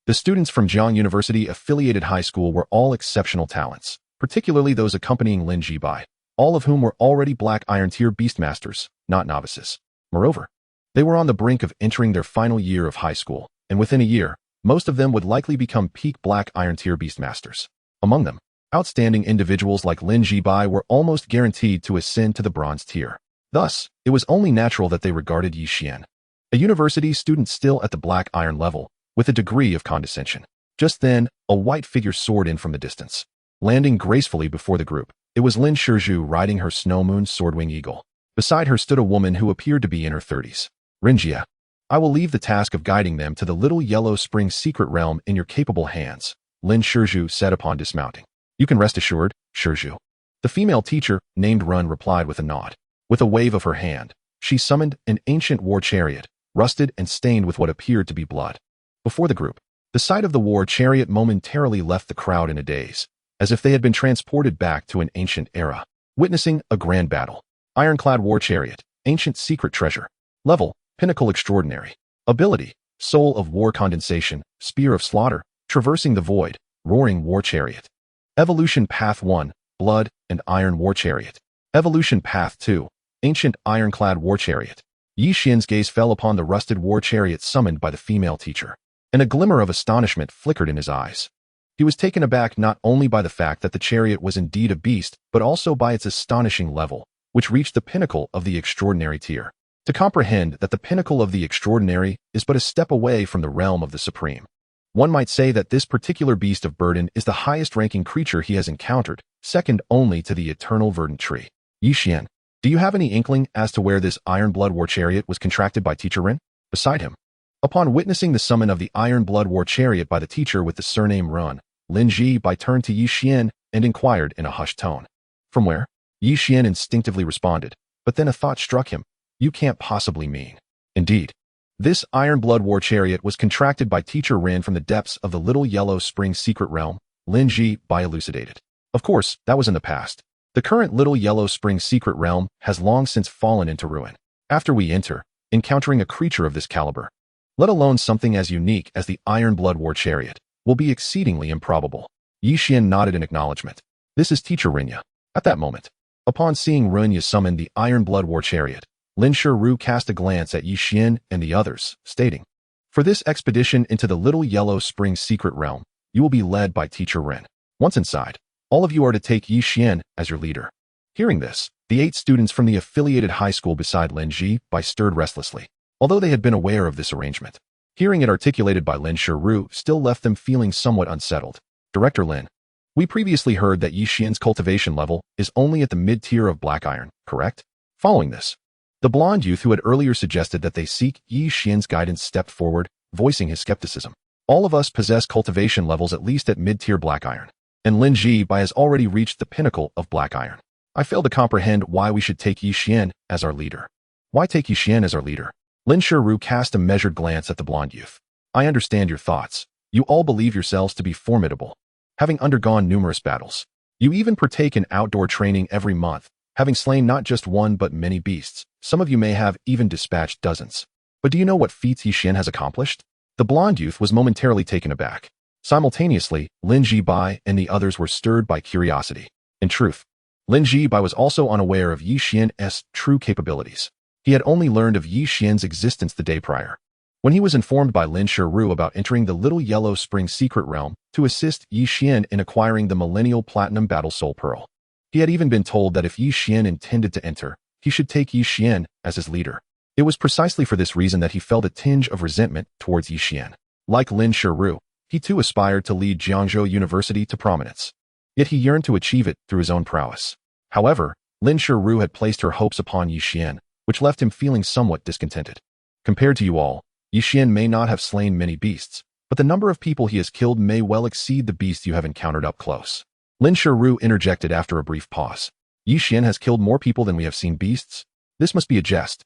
The students from Jiang University Affiliated High School were all exceptional talents, particularly those accompanying Lin Jibai, all of whom were already Black Iron Tier Beastmasters, not novices. Moreover, they were on the brink of entering their final year of high school, and within a year, most of them would likely become peak Black Iron Tier Beastmasters. Among them, outstanding individuals like Lin Jibai were almost guaranteed to ascend to the Bronze Tier. Thus, it was only natural that they regarded Yi Xian, a university student still at the Black Iron level, with a degree of condescension. Just then, a white figure soared in from the distance. Landing gracefully before the group, it was Lin Shizhu riding her Snow Moon Swordwing Eagle. Beside her stood a woman who appeared to be in her 30s. Rinjia, I will leave the task of guiding them to the Little Yellow Spring Secret Realm in your capable hands, Lin Shizhu said upon dismounting. You can rest assured, Shizhu. The female teacher, named Run, replied with a nod. With a wave of her hand, she summoned an ancient war chariot, rusted and stained with what appeared to be blood. Before the group, the sight of the war chariot momentarily left the crowd in a daze, as if they had been transported back to an ancient era, witnessing a grand battle. Ironclad war chariot, ancient secret treasure. Level, pinnacle extraordinary. Ability, soul of war condensation, spear of slaughter, traversing the void, roaring war chariot. Evolution path 1, blood and iron war chariot. Evolution path 2, ancient ironclad war chariot. Yi Xian's gaze fell upon the rusted war chariot summoned by the female teacher, and a glimmer of astonishment flickered in his eyes. He was taken aback not only by the fact that the chariot was indeed a beast, but also by its astonishing level, which reached the pinnacle of the extraordinary tier. To comprehend that the pinnacle of the extraordinary is but a step away from the realm of the supreme. One might say that this particular beast of burden is the highest-ranking creature he has encountered, second only to the eternal verdant tree. Yi Xian, do you have any inkling as to where this Iron Blood War Chariot was contracted by Teacher Rin? Beside him, upon witnessing the summon of the Iron Blood War Chariot by the teacher with the surname Run, Lin Jibai turned to Yi Xian and inquired in a hushed tone. From where? Yi Xian instinctively responded, but then a thought struck him. You can't possibly mean. Indeed, this Iron Blood War Chariot was contracted by Teacher Rin from the depths of the Little Yellow Spring Secret Realm, Lin Jibai elucidated. Of course, that was in the past. The current Little Yellow Spring Secret Realm has long since fallen into ruin. After we enter, encountering a creature of this caliber, let alone something as unique as the Iron Blood War Chariot, will be exceedingly improbable. Yi Xian nodded in acknowledgement. This is Teacher Rinya. At that moment, upon seeing Rinya summon the Iron Blood War Chariot, Lin Shiru cast a glance at Yi Xian and the others, stating, For this expedition into the Little Yellow Spring Secret Realm, you will be led by Teacher Rin. Once inside, all of you are to take Yi Xian as your leader. Hearing this, the 8 students from the affiliated high school beside Lin Jibai stirred restlessly. Although they had been aware of this arrangement, Hearing it articulated by Lin Shiru still left them feeling somewhat unsettled. Director Lin, we previously heard that Yixian's cultivation level is only at the mid-tier of black iron, correct? Following this, the blonde youth who had earlier suggested that they seek Yixian's guidance stepped forward, voicing his skepticism. All of us possess cultivation levels at least at mid-tier black iron, and Lin Ji-bai has already reached the pinnacle of black iron. I fail to comprehend why we should take Yixian as our leader. Why take Yixian as our leader? Lin Shiru cast a measured glance at the blonde youth. I understand your thoughts. You all believe yourselves to be formidable, having undergone numerous battles. You even partake in outdoor training every month, having slain not just one but many beasts. Some of you may have even dispatched dozens. But do you know what feats Yixian has accomplished? The blonde youth was momentarily taken aback. Simultaneously, Lin Ji-bai and the others were stirred by curiosity. In truth, Lin Ji-bai was also unaware of Yixian's true capabilities. He had only learned of Yixian's existence the day prior, when he was informed by Lin Shiru about entering the Little Yellow Spring Secret Realm to assist Yixian in acquiring the Millennial Platinum Battle Soul Pearl. He had even been told that if Yixian intended to enter, he should take Yixian as his leader. It was precisely for this reason that he felt a tinge of resentment towards Yixian. Like Lin Shiru, he too aspired to lead Jiangzhou University to prominence. Yet he yearned to achieve it through his own prowess. However, Lin Shiru had placed her hopes upon Yixian, which left him feeling somewhat discontented. Compared to you all, Yixian may not have slain many beasts, but the number of people he has killed may well exceed the beasts you have encountered up close. Lin Shiru interjected after a brief pause. Yixian has killed more people than we have seen beasts? This must be a jest.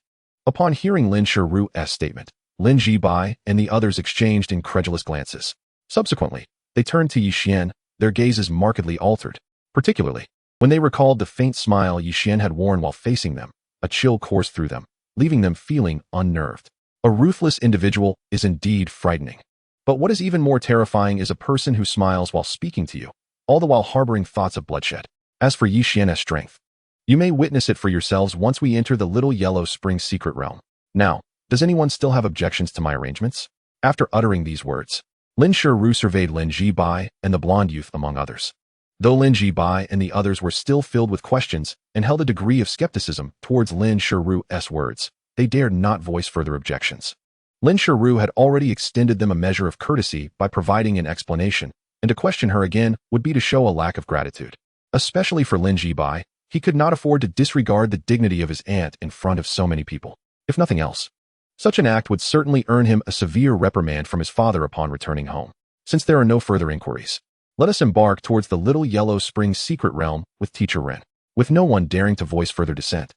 Upon hearing Lin Shiru's statement, Lin Ji-bai and the others exchanged incredulous glances. Subsequently, they turned to Yixian, their gazes markedly altered, particularly when they recalled the faint smile Yixian had worn while facing them. A chill coursed through them, leaving them feeling unnerved. A ruthless individual is indeed frightening. But what is even more terrifying is a person who smiles while speaking to you, all the while harboring thoughts of bloodshed. As for Yixian's strength, you may witness it for yourselves once we enter the Little Yellow Spring Secret Realm. Now, does anyone still have objections to my arrangements? After uttering these words, Lin Shiru surveyed Lin Ji-bai and the blonde youth among others. Though Lin Ji-bai and the others were still filled with questions and held a degree of skepticism towards Lin Shiru's words, they dared not voice further objections. Lin Shiru had already extended them a measure of courtesy by providing an explanation, and to question her again would be to show a lack of gratitude. Especially for Lin Ji-bai, he could not afford to disregard the dignity of his aunt in front of so many people. If nothing else, such an act would certainly earn him a severe reprimand from his father upon returning home. Since there are no further inquiries, let us embark towards the Little Yellow Spring Secret Realm with Teacher Ren. With no one daring to voice further dissent,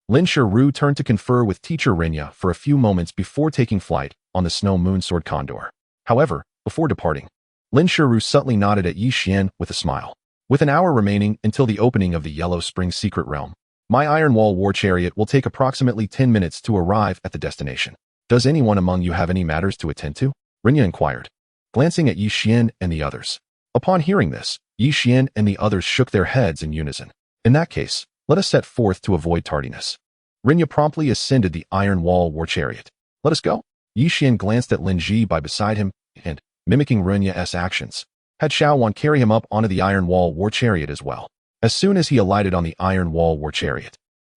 Lin Shiru turned to confer with Teacher Renya for a few moments before taking flight on the Snow Moon Sword Condor. However, before departing, Lin Shiru subtly nodded at Yixian with a smile. With an hour remaining until the opening of the Yellow Spring Secret Realm, my Iron Wall War Chariot will take approximately 10 minutes to arrive at the destination. Does anyone among you have any matters to attend to? Renya inquired, glancing at Yixian and the others. Upon hearing this, Yixian and the others shook their heads in unison. In that case, let us set forth to avoid tardiness. Renya promptly ascended the Iron Wall War Chariot. Let us go. Yixian glanced at Lin Ji-bai beside him and, mimicking Renya's actions, had Xuan carry him up onto the Iron Wall War Chariot as well. As soon as he alighted on the Iron Wall War Chariot,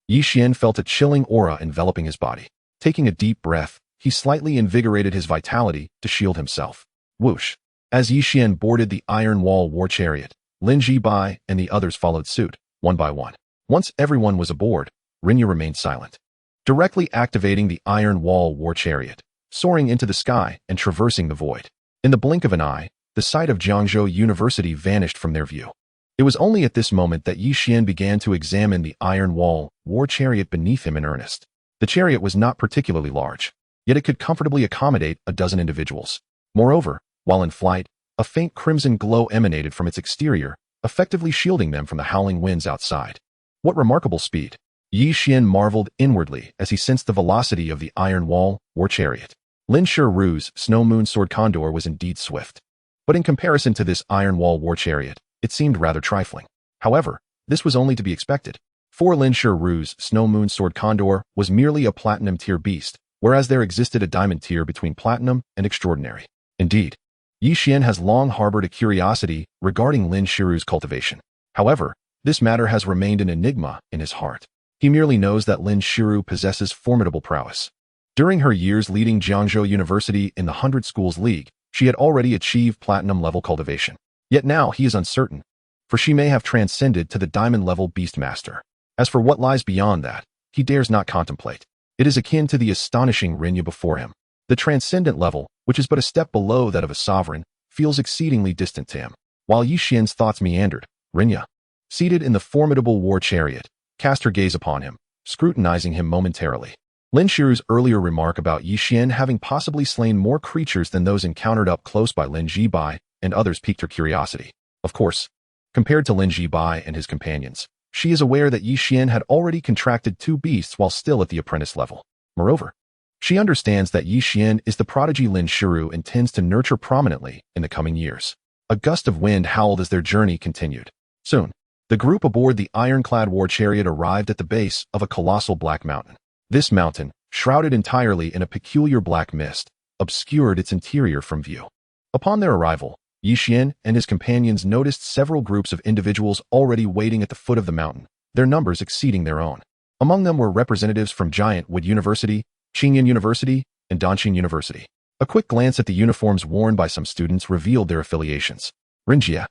Yixian felt a chilling aura enveloping his body. Taking a deep breath, he slightly invigorated his vitality to shield himself. Whoosh! As Yixian boarded the Iron Wall War Chariot, Lin Ji-bai and the others followed suit, one by one. Once everyone was aboard, Renya remained silent, directly activating the Iron Wall War Chariot, soaring into the sky and traversing the void. In the blink of an eye, the site of Jiangzhou University vanished from their view. It was only at this moment that Yixian began to examine the Iron Wall War Chariot beneath him in earnest. The chariot was not particularly large, yet it could comfortably accommodate a dozen individuals. Moreover, while in flight, a faint crimson glow emanated from its exterior, effectively shielding them from the howling winds outside. What remarkable speed! Yixian marveled inwardly as he sensed the velocity of the Iron Wall War Chariot. Lin Shiru's Snow Moon Sword Condor was indeed swift. But in comparison to this Iron Wall War Chariot, it seemed rather trifling. However, this was only to be expected. For Lin Shiru's Snow Moon Sword Condor was merely a platinum tier beast, whereas there existed a diamond tier between platinum and extraordinary. Indeed, Yixian has long harbored a curiosity regarding Lin Shiru's cultivation. However, this matter has remained an enigma in his heart. He merely knows that Lin Shiru possesses formidable prowess. During her years leading Jiangzhou University in the 100 Schools League, she had already achieved platinum-level cultivation. Yet now he is uncertain, for she may have transcended to the diamond-level Beastmaster. As for what lies beyond that, he dares not contemplate. It is akin to the astonishing Rinya before him. The transcendent level, which is but a step below that of a sovereign, feels exceedingly distant to him. While Yi Xian's thoughts meandered, Rinya, seated in the formidable war chariot, cast her gaze upon him, scrutinizing him momentarily. Lin Shiru's earlier remark about Yi Xian having possibly slain more creatures than those encountered up close by Lin Zibai and others piqued her curiosity. Of course, compared to Lin Zibai and his companions, she is aware that Yi Xian had already contracted 2 beasts while still at the apprentice level. Moreover, she understands that Yi Xian is the prodigy Lin Shiru intends to nurture prominently in the coming years. A gust of wind howled as their journey continued. Soon, the group aboard the ironclad war chariot arrived at the base of a colossal black mountain. This mountain, shrouded entirely in a peculiar black mist, obscured its interior from view. Upon their arrival, Yi Xian and his companions noticed several groups of individuals already waiting at the foot of the mountain, their numbers exceeding their own. Among them were representatives from Giant Wood University, Qingyan University, and Danqing University. A quick glance at the uniforms worn by some students revealed their affiliations. Rinjia,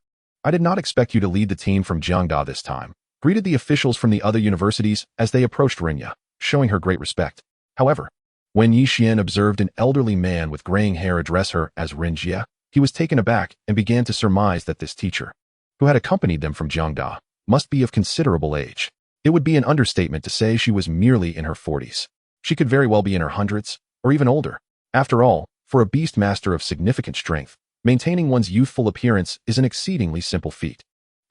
I did not expect you to lead the team from Jiangda this time, greeted the officials from the other universities as they approached Rinya, showing her great respect. However, when Yi Xian observed an elderly man with graying hair address her as Rinjia, he was taken aback and began to surmise that this teacher, who had accompanied them from Jiangda, must be of considerable age. It would be an understatement to say she was merely in her 40s. She could very well be in her hundreds, or even older. After all, for a beast master of significant strength, maintaining one's youthful appearance is an exceedingly simple feat.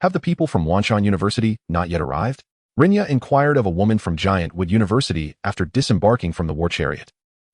Have the people from Wanshan University not yet arrived? Rinya inquired of a woman from Giant Wood University after disembarking from the war chariot.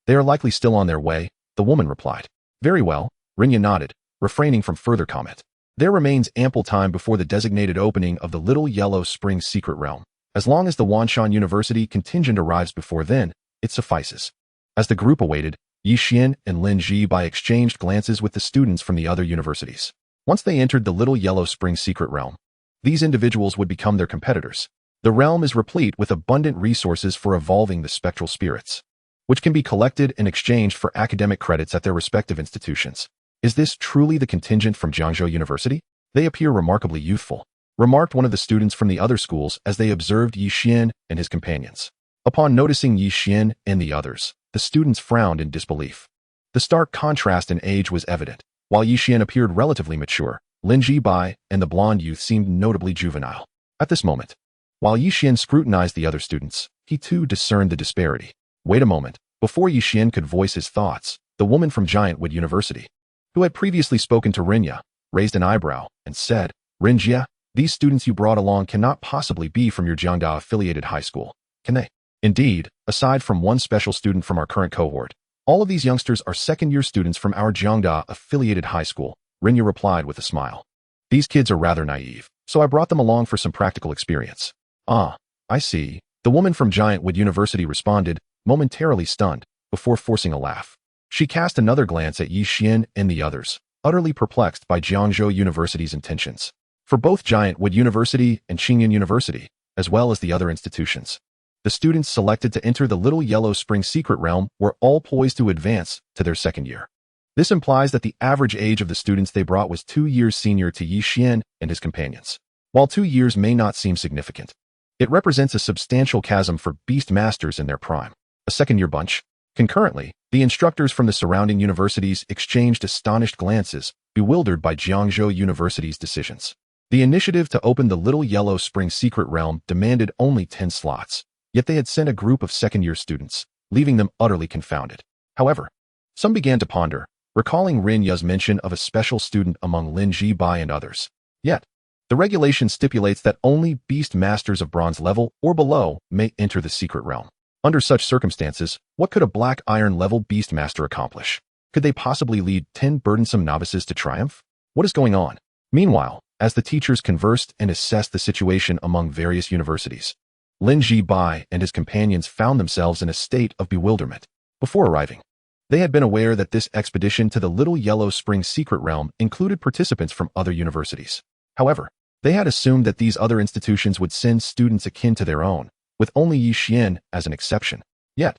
They are likely still on their way, the woman replied. Very well, Rinya nodded, refraining from further comment. There remains ample time before the designated opening of the Little Yellow Spring Secret Realm. As long as the Wanshan University contingent arrives before then, it suffices. As the group awaited, Yi Xian and Lin Zibai exchanged glances with the students from the other universities. Once they entered the Little Yellow Spring Secret Realm, these individuals would become their competitors. The realm is replete with abundant resources for evolving the spectral spirits, which can be collected and exchanged for academic credits at their respective institutions. Is this truly the contingent from Jiangzhou University? They appear remarkably youthful, remarked one of the students from the other schools as they observed Yi Xian and his companions. Upon noticing Yi Xian and the others, the students frowned in disbelief. The stark contrast in age was evident. While Yi Xian appeared relatively mature, Lin Zibai and the blonde youth seemed notably juvenile. At this moment, while Yi Xian scrutinized the other students, he too discerned the disparity. Wait a moment. Before Yi Xian could voice his thoughts, the woman from Giant Wood University, who had previously spoken to Rinya, raised an eyebrow and said, Rinjia, these students you brought along cannot possibly be from your Jiangda-affiliated high school, can they? Indeed, aside from one special student from our current cohort, all of these youngsters are second-year students from our Jiangda-affiliated high school, Rinya replied with a smile. These kids are rather naive, so I brought them along for some practical experience. Ah, I see, the woman from Giant Wood University responded, momentarily stunned, before forcing a laugh. She cast another glance at Yi Xian and the others, utterly perplexed by Jiangzhou University's intentions. For both Giant Wood University and Qingyan University, as well as the other institutions, the students selected to enter the Little Yellow Spring Secret Realm were all poised to advance to their second year. This implies that the average age of the students they brought was 2 years senior to Yi Xian and his companions. While 2 years may not seem significant, it represents a substantial chasm for beast masters in their prime. A second-year bunch. Concurrently, the instructors from the surrounding universities exchanged astonished glances, bewildered by Jiangzhou University's decisions. The initiative to open the Little Yellow Spring Secret Realm demanded only 10 slots, yet they had sent a group of second-year students, leaving them utterly confounded. However, some began to ponder, recalling Rinya's mention of a special student among Lin Zibai and others. Yet, the regulation stipulates that only beast masters of bronze level or below may enter the secret realm. Under such circumstances, what could a black iron level beastmaster accomplish? Could they possibly lead 10 burdensome novices to triumph? What is going on? Meanwhile, as the teachers conversed and assessed the situation among various universities, Lin Zibai and his companions found themselves in a state of bewilderment. Before arriving, they had been aware that this expedition to the Little Yellow Spring Secret Realm included participants from other universities. However, they had assumed that these other institutions would send students akin to their own, with only Yi Xian as an exception. Yet,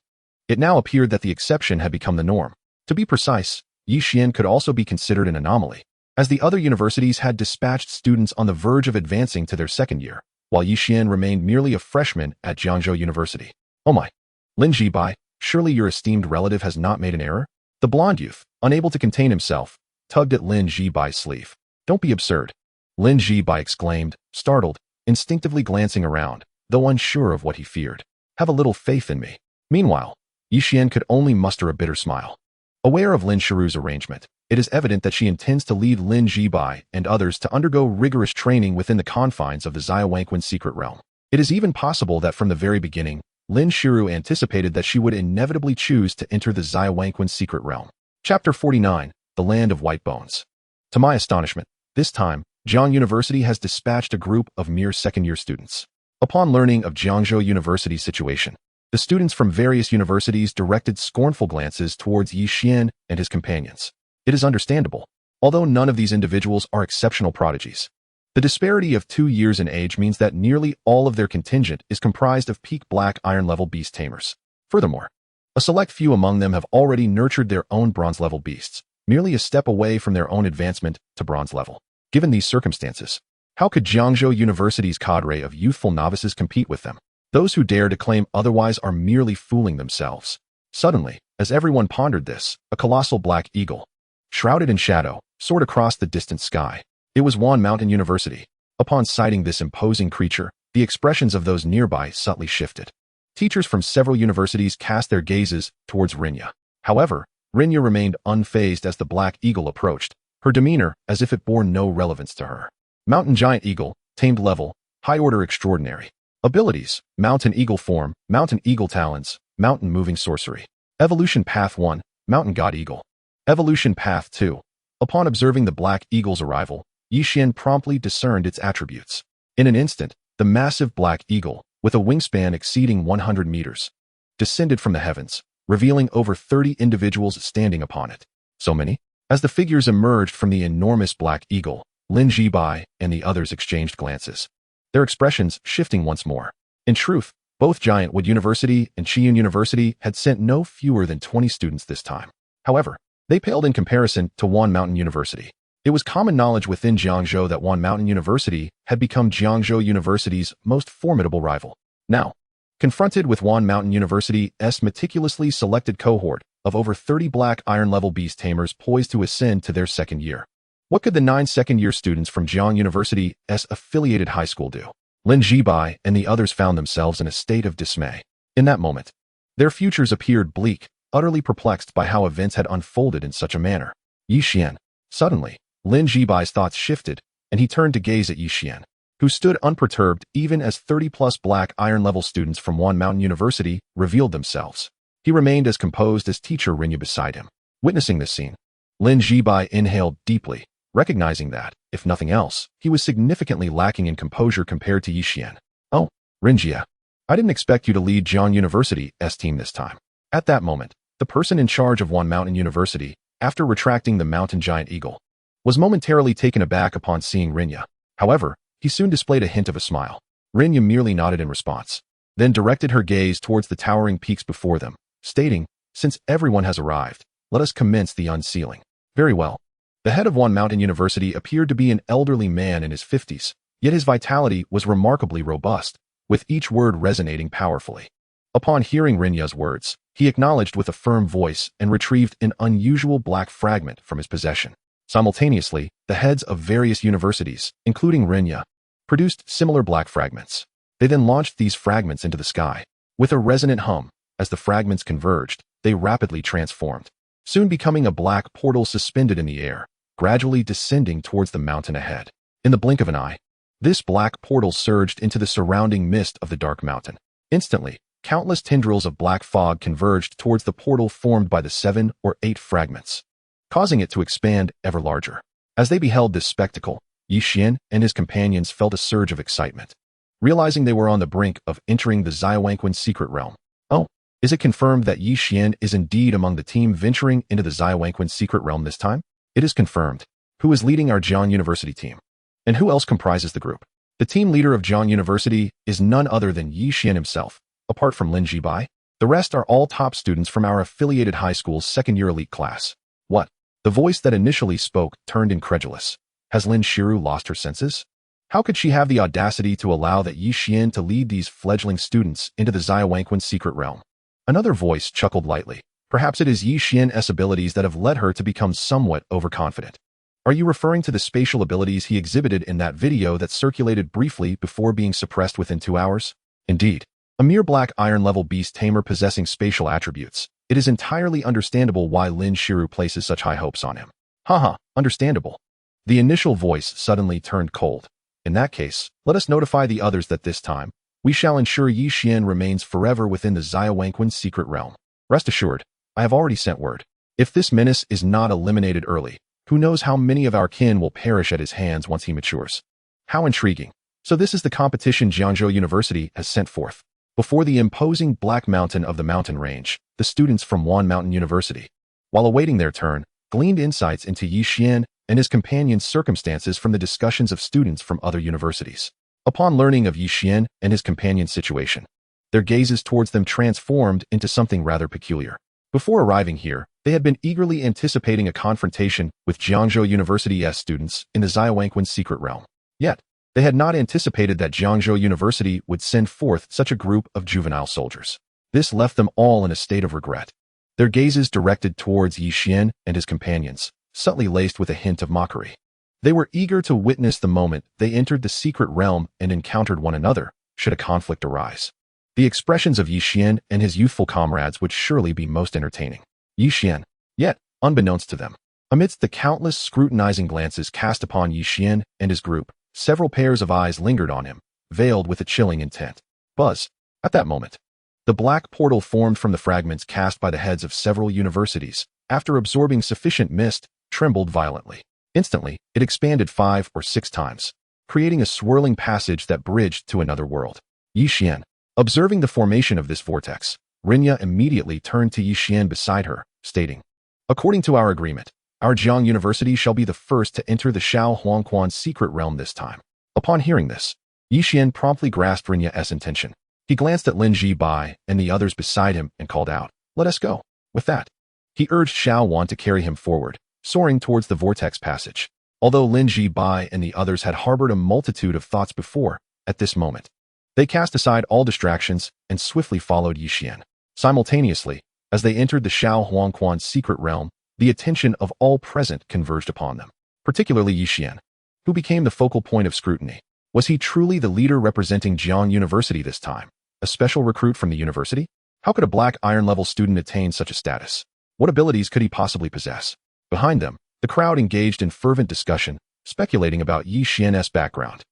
It now appeared that the exception had become the norm. To be precise, Yixian could also be considered an anomaly, as the other universities had dispatched students on the verge of advancing to their second year, while Yixian remained merely a freshman at Jiangzhou University. Oh my! Lin Jibai, surely your esteemed relative has not made an error? The blonde youth, unable to contain himself, tugged at Lin Jibai's sleeve. Don't be absurd. Lin Jibai exclaimed, startled, instinctively glancing around, though unsure of what he feared. Have a little faith in me. Meanwhile, Yixian could only muster a bitter smile. Aware of Lin Shiru's arrangement, it is evident that she intends to lead Lin Jibai and others to undergo rigorous training within the confines of the Xiaowangquan secret realm. It is even possible that from the very beginning, Lin Shiru anticipated that she would inevitably choose to enter the Xiaowangquan secret realm. Chapter 49, The Land of White Bones. To my astonishment, this time, Jiang University has dispatched a group of mere second-year students. Upon learning of Jiangzhou University's situation, the students from various universities directed scornful glances towards Yixian and his companions. It is understandable, although none of these individuals are exceptional prodigies. The disparity of 2 years in age means that nearly all of their contingent is comprised of peak black iron-level beast tamers. Furthermore, a select few among them have already nurtured their own bronze-level beasts, merely a step away from their own advancement to bronze level. Given these circumstances, how could Jiangzhou University's cadre of youthful novices compete with them? Those who dare to claim otherwise are merely fooling themselves. Suddenly, as everyone pondered this, a colossal black eagle, shrouded in shadow, soared across the distant sky. It was Xuan Mountain University. Upon sighting this imposing creature, the expressions of those nearby subtly shifted. Teachers from several universities cast their gazes towards Rinya. However, Rinya remained unfazed as the black eagle approached, her demeanor as if it bore no relevance to her. Mountain Giant Eagle, Tamed Level, High Order Extraordinary. Abilities, Mountain Eagle Form, Mountain Eagle Talons, Mountain Moving Sorcery. Evolution Path 1, Mountain God Eagle. Evolution Path 2. Upon observing the black eagle's arrival, Yixian promptly discerned its attributes. In an instant, the massive black eagle, with a wingspan exceeding 100 meters, descended from the heavens, revealing over 30 individuals standing upon it. So many? As the figures emerged from the enormous black eagle, Lin Jibai and the others exchanged glances, their expressions shifting once more. In truth, both Giant Wood University and Qiyun University had sent no fewer than 20 students this time. However, they paled in comparison to Xuan Mountain University. It was common knowledge within Jiangzhou that Xuan Mountain University had become Jiangzhou University's most formidable rival. Now, confronted with Xuan Mountain University's meticulously selected cohort of over 30 black iron-level beast tamers poised to ascend to their second year, what could the 9 second-year students from Jiang University's affiliated high school do? Lin Jibai and the others found themselves in a state of dismay. In that moment, their futures appeared bleak, utterly perplexed by how events had unfolded in such a manner. Yixian. Suddenly, Lin Jibai's thoughts shifted, and he turned to gaze at Yixian, who stood unperturbed even as 30-plus black iron-level students from Xuan Mountain University revealed themselves. He remained as composed as teacher Rinya beside him. Witnessing this scene, Lin Jibai inhaled deeply, recognizing that, if nothing else, he was significantly lacking in composure compared to Yixian. Oh, Rinjia, I didn't expect you to lead Jiang University's team this time. At that moment, the person in charge of Xuan Mountain University, after retracting the Mountain Giant Eagle, was momentarily taken aback upon seeing Rinya. However, he soon displayed a hint of a smile. Rinya merely nodded in response, then directed her gaze towards the towering peaks before them, stating, "Since everyone has arrived, let us commence the unsealing." Very well. The head of Xuan Mountain University appeared to be an elderly man in his 50s, yet his vitality was remarkably robust, with each word resonating powerfully. Upon hearing Rinya's words, he acknowledged with a firm voice and retrieved an unusual black fragment from his possession. Simultaneously, the heads of various universities, including Rinya, produced similar black fragments. They then launched these fragments into the sky. With a resonant hum, as the fragments converged, they rapidly transformed, soon becoming a black portal suspended in the air, gradually descending towards the mountain ahead. In the blink of an eye, this black portal surged into the surrounding mist of the dark mountain. Instantly, countless tendrils of black fog converged towards the portal formed by the 7 or 8 fragments, causing it to expand ever larger. As they beheld this spectacle, Yixian and his companions felt a surge of excitement, realizing they were on the brink of entering the Xiaowangquan secret realm. Oh, is it confirmed that Yixian is indeed among the team venturing into the Xiaowangquan secret realm this time? It is confirmed. Who is leading our Jiang University team? And who else comprises the group? The team leader of Jiang University is none other than Yixian himself, apart from Lin Jibai. The rest are all top students from our affiliated high school's second-year elite class. What? The voice that initially spoke turned incredulous. Has Lin Shiru lost her senses? How could she have the audacity to allow that Yi Xian to lead these fledgling students into the Xiaowangquan's secret realm? Another voice chuckled lightly. Perhaps it is Yi Xian's abilities that have led her to become somewhat overconfident. Are you referring to the spatial abilities he exhibited in that video that circulated briefly before being suppressed within 2 hours? Indeed. A mere black iron-level beast tamer possessing spatial attributes. It is entirely understandable why Lin Shiru places such high hopes on him. Haha, understandable. The initial voice suddenly turned cold. In that case, let us notify the others that this time, we shall ensure Yi Xian remains forever within the Xiaowangquan's secret realm. Rest assured, I have already sent word. If this menace is not eliminated early, who knows how many of our kin will perish at his hands once he matures. How intriguing. So this is the competition Jiangzhou University has sent forth. Before the imposing Black Mountain of the mountain range, the students from Wan Mountain University, while awaiting their turn, gleaned insights into Yi Xian and his companion's circumstances from the discussions of students from other universities. Upon learning of Yi Xian and his companion's situation, their gazes towards them transformed into something rather peculiar. Before arriving here, they had been eagerly anticipating a confrontation with Jiangzhou University's students in the Xiaowangquan's secret realm. Yet, they had not anticipated that Jiangzhou University would send forth such a group of juvenile soldiers. This left them all in a state of regret. Their gazes directed towards Yi Xian and his companions, subtly laced with a hint of mockery. They were eager to witness the moment they entered the secret realm and encountered one another, should a conflict arise. The expressions of Yi Xian and his youthful comrades would surely be most entertaining. Yi Xian, yet, unbeknownst to them, amidst the countless scrutinizing glances cast upon Yi Xian and his group, several pairs of eyes lingered on him, veiled with a chilling intent. Buzz. At that moment, the black portal formed from the fragments cast by the heads of several universities, after absorbing sufficient mist, trembled violently. Instantly, it expanded 5 or 6 times, creating a swirling passage that bridged to another world. Yi Xian. Observing the formation of this vortex, Rinya immediately turned to Yi Xian beside her, stating, "According to our agreement, our Jiang University shall be the first to enter the Xiaowangquan's secret realm this time." Upon hearing this, Yi Xian promptly grasped Rinya's intention. He glanced at Lin Ji-bai and the others beside him and called out, "Let us go." With that, he urged Xiao Wan to carry him forward, soaring towards the vortex passage. Although Lin Ji-bai and the others had harbored a multitude of thoughts before, at this moment, they cast aside all distractions and swiftly followed Yi Xian. Simultaneously, as they entered the Xiaowangquan's secret realm, the attention of all present converged upon them, particularly Yi Xian, who became the focal point of scrutiny. Was he truly the leader representing Jiang University this time? A special recruit from the university? How could a black iron-level student attain such a status? What abilities could he possibly possess? Behind them, the crowd engaged in fervent discussion, speculating about Yi Xian's background.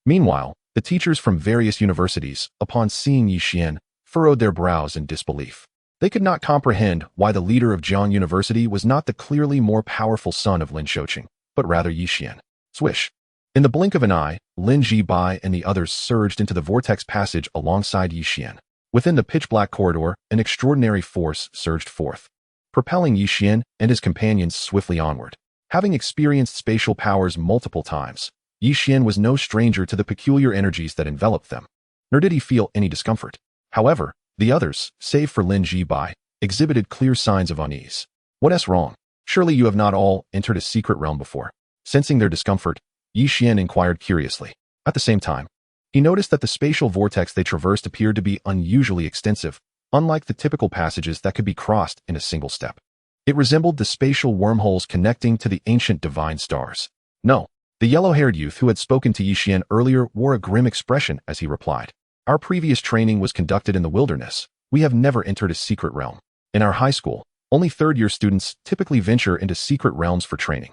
Meanwhile, the teachers from various universities, upon seeing Yi Xian, furrowed their brows in disbelief. They could not comprehend why the leader of Jiang University was not the clearly more powerful son of Lin Shouqing, but rather Yi Xian. Swish. In the blink of an eye, Lin Ji-bai and the others surged into the vortex passage alongside Yi Xian. Within the pitch-black corridor, an extraordinary force surged forth, propelling Yi Xian and his companions swiftly onward. Having experienced spatial powers multiple times, Yi Xian was no stranger to the peculiar energies that enveloped them, nor did he feel any discomfort. However, the others, save for Lin Ji-bai, exhibited clear signs of unease. What's wrong? Surely you have not all entered a secret realm before. Sensing their discomfort, Yi Xian inquired curiously. At the same time, he noticed that the spatial vortex they traversed appeared to be unusually extensive, unlike the typical passages that could be crossed in a single step. It resembled the spatial wormholes connecting to the ancient divine stars. No, the yellow-haired youth who had spoken to Yi Xian earlier wore a grim expression as he replied. Our previous training was conducted in the wilderness. We have never entered a secret realm. In our high school, only third-year students typically venture into secret realms for training.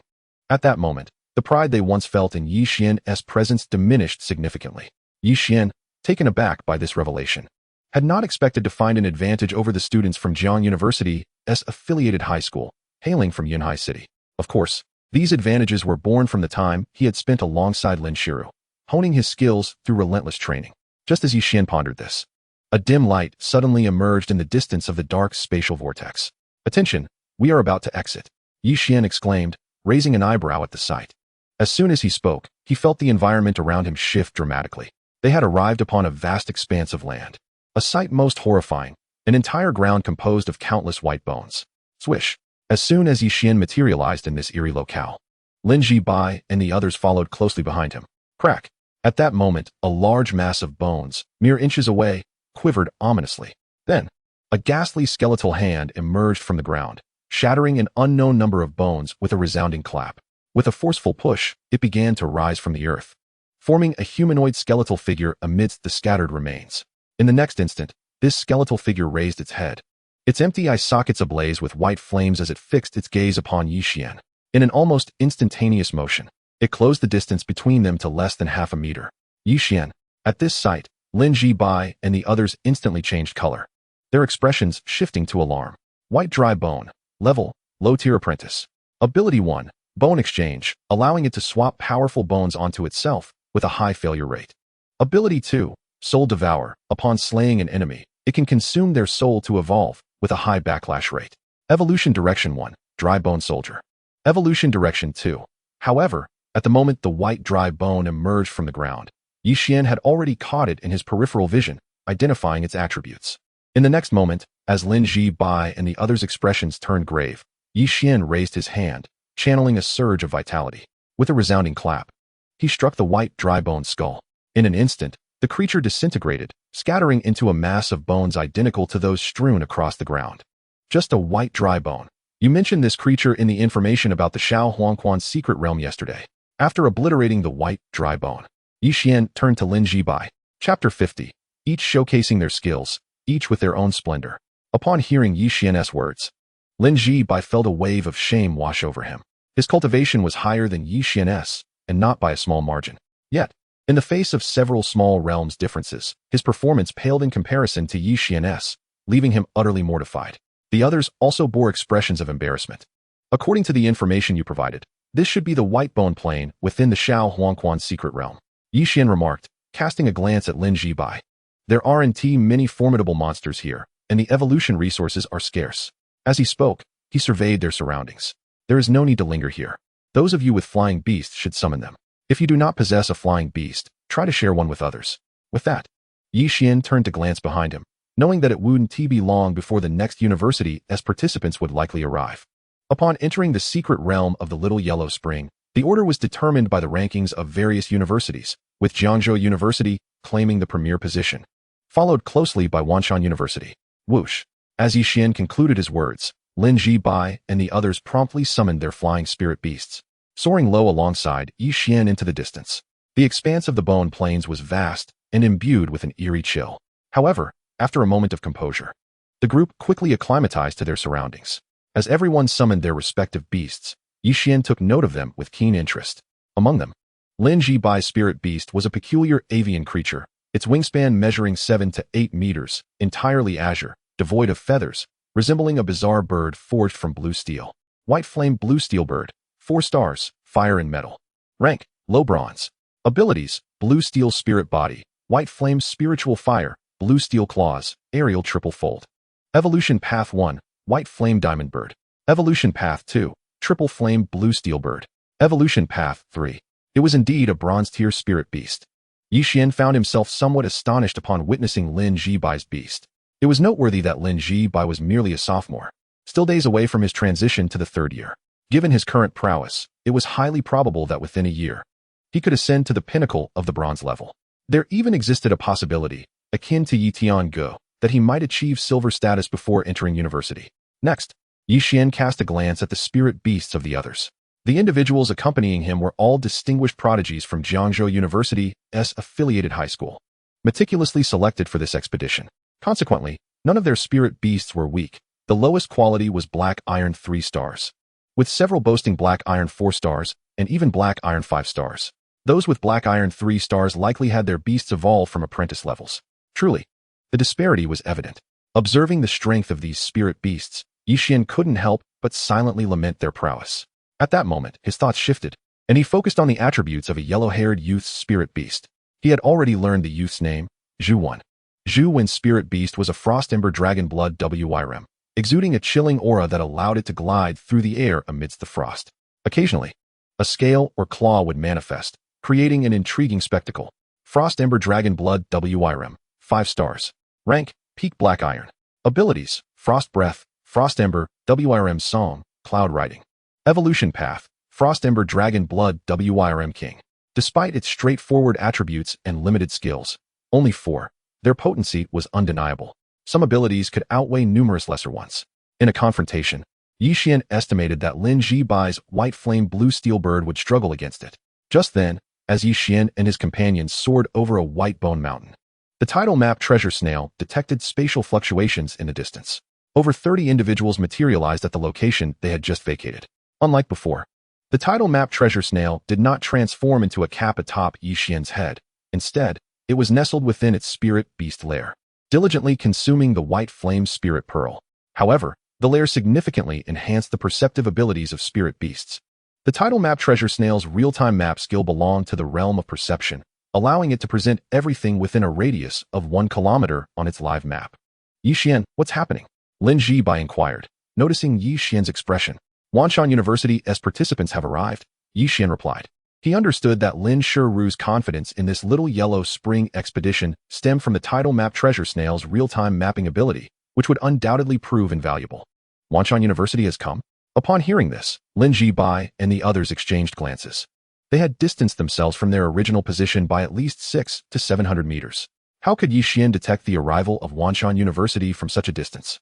At that moment, the pride they once felt in Yi Xian's presence diminished significantly. Yi Xian, taken aback by this revelation, had not expected to find an advantage over the students from Jiang University's affiliated high school, hailing from Yunhai City. Of course, these advantages were born from the time he had spent alongside Lin Shiru, honing his skills through relentless training. Just as Yi Xian pondered this, a dim light suddenly emerged in the distance of the dark spatial vortex. "Attention, we are about to exit," Yi Xian exclaimed, raising an eyebrow at the sight. As soon as he spoke, he felt the environment around him shift dramatically. They had arrived upon a vast expanse of land, a sight most horrifying, an entire ground composed of countless white bones. Swish. As soon as Yixian materialized in this eerie locale, Lin Ji-bai and the others followed closely behind him. Crack. At that moment, a large mass of bones, mere inches away, quivered ominously. Then, a ghastly skeletal hand emerged from the ground, shattering an unknown number of bones with a resounding clap. With a forceful push, it began to rise from the earth, forming a humanoid skeletal figure amidst the scattered remains. In the next instant, this skeletal figure raised its head, its empty eye sockets ablaze with white flames as it fixed its gaze upon Yixian. In an almost instantaneous motion, it closed the distance between them to less than half a meter. Yixian. At this sight, Lin Ji-bai and the others instantly changed color, their expressions shifting to alarm. White dry bone. Level, low tier apprentice. Ability 1, bone exchange, allowing it to swap powerful bones onto itself with a high failure rate. Ability 2, soul devour. Upon slaying an enemy, it can consume their soul to evolve with a high backlash rate. Evolution direction 1, dry bone soldier. Evolution direction 2. However, at the moment the white dry bone emerged from the ground, Yixian had already caught it in his peripheral vision, identifying its attributes. In the next moment, as Lin Ji-bai and the others' expressions turned grave, Yixian raised his hand, channeling a surge of vitality. With a resounding clap, he struck the white dry bone skull. In an instant, the creature disintegrated, scattering into a mass of bones identical to those strewn across the ground. Just a white dry bone. You mentioned this creature in the information about the Shao Huangquan's secret realm yesterday. After obliterating the white dry bone, Yixian turned to Lin Ji-bai. Chapter 50. Each showcasing their skills, each with their own splendor. Upon hearing Yixian's words, Lin Ji-bai felt a wave of shame wash over him. His cultivation was higher than Yixian's, and not by a small margin. Yet, in the face of several small realms differences, his performance paled in comparison to Yixian's, leaving him utterly mortified. The others also bore expressions of embarrassment. According to the information you provided, this should be the white bone plane within the Shao Huangquan's secret realm. Yixian remarked, casting a glance at Lin Ji-bai. There are indeed many formidable monsters here, and the evolution resources are scarce. As he spoke, he surveyed their surroundings. There is no need to linger here. Those of you with flying beasts should summon them. If you do not possess a flying beast, try to share one with others. With that, Yixian turned to glance behind him, knowing that it wouldn't be long before the next university as participants would likely arrive. Upon entering the secret realm of the Little Yellow Spring, the order was determined by the rankings of various universities, with Jiangzhou University claiming the premier position, followed closely by Wanshan University. Whoosh. As Yixian concluded his words, Lin Ji-bai and the others promptly summoned their flying spirit beasts, soaring low alongside Yixian into the distance. The expanse of the bone plains was vast and imbued with an eerie chill. However, after a moment of composure, the group quickly acclimatized to their surroundings. As everyone summoned their respective beasts, Yixian took note of them with keen interest. Among them, Lin Ji-bai's spirit beast was a peculiar avian creature, its wingspan measuring 7 to 8 meters, entirely azure, devoid of feathers, resembling a bizarre bird forged from blue steel. White flame blue steel bird, 4 stars, fire and metal. Rank, low bronze. Abilities, blue steel spirit body, white flame spiritual fire, blue steel claws, aerial triple fold. Evolution path 1, white flame diamond bird. Evolution path 2, triple flame blue steel bird. Evolution path 3. It was indeed a bronze tier spirit beast. Yixian found himself somewhat astonished upon witnessing Lin Ji-bai's beast. It was noteworthy that Lin Ji-bai was merely a sophomore, still days away from his transition to the 3rd year. Given his current prowess, it was highly probable that within a year, he could ascend to the pinnacle of the bronze level. There even existed a possibility, akin to Yi Tiange, that he might achieve silver status before entering university. Next, Yixian cast a glance at the spirit beasts of the others. The individuals accompanying him were all distinguished prodigies from Jiangzhou University's affiliated high school, meticulously selected for this expedition. Consequently, none of their spirit beasts were weak. The lowest quality was black iron 3 stars, with several boasting black iron 4 stars and even black iron 5 stars. Those with black iron 3 stars likely had their beasts evolve from apprentice levels. Truly, the disparity was evident. Observing the strength of these spirit beasts, Yixian couldn't help but silently lament their prowess. At that moment, his thoughts shifted, and he focused on the attributes of a yellow-haired youth's spirit beast. He had already learned the youth's name, Xuan. Xuan's spirit beast was a frost ember dragon blood WYRM, exuding a chilling aura that allowed it to glide through the air amidst the frost. Occasionally, a scale or claw would manifest, creating an intriguing spectacle. Frost ember dragon blood WYRM, 5 stars. Rank, peak black iron. Abilities: Frost Breath, Frost Ember, WIRM Song, Cloud Riding. Evolution Path: Frost Ember Dragon Blood WIRM King. Despite its straightforward attributes and limited skills, only 4, their potency was undeniable. Some abilities could outweigh numerous lesser ones. In a confrontation, Yixian estimated that Lin Zhibai's White Flame Blue Steel Bird would struggle against it. Just then, as Yixian and his companions soared over a white bone mountain, the tidal map treasure snail detected spatial fluctuations in the distance. Over 30 individuals materialized at the location they had just vacated. Unlike before, the tidal map treasure snail did not transform into a cap atop Yixian's head. Instead, it was nestled within its spirit beast lair, diligently consuming the white flame spirit pearl. However, the lair significantly enhanced the perceptive abilities of spirit beasts. The tidal map treasure snail's real-time map skill belonged to the realm of perception, allowing it to present everything within a radius of 1 kilometer on its live map. Yixian, what's happening? Lin Zhibai inquired, noticing Yixian's expression. Wanshan University's participants have arrived, Yixian replied. He understood that Lin Shiru's confidence in this little yellow spring expedition stemmed from the tidal map treasure snail's real-time mapping ability, which would undoubtedly prove invaluable. Wanshan University has come? Upon hearing this, Lin Zhibai and the others exchanged glances. They had distanced themselves from their original position by at least 600 to 700 meters. How could Yixian detect the arrival of Wanshan University from such a distance?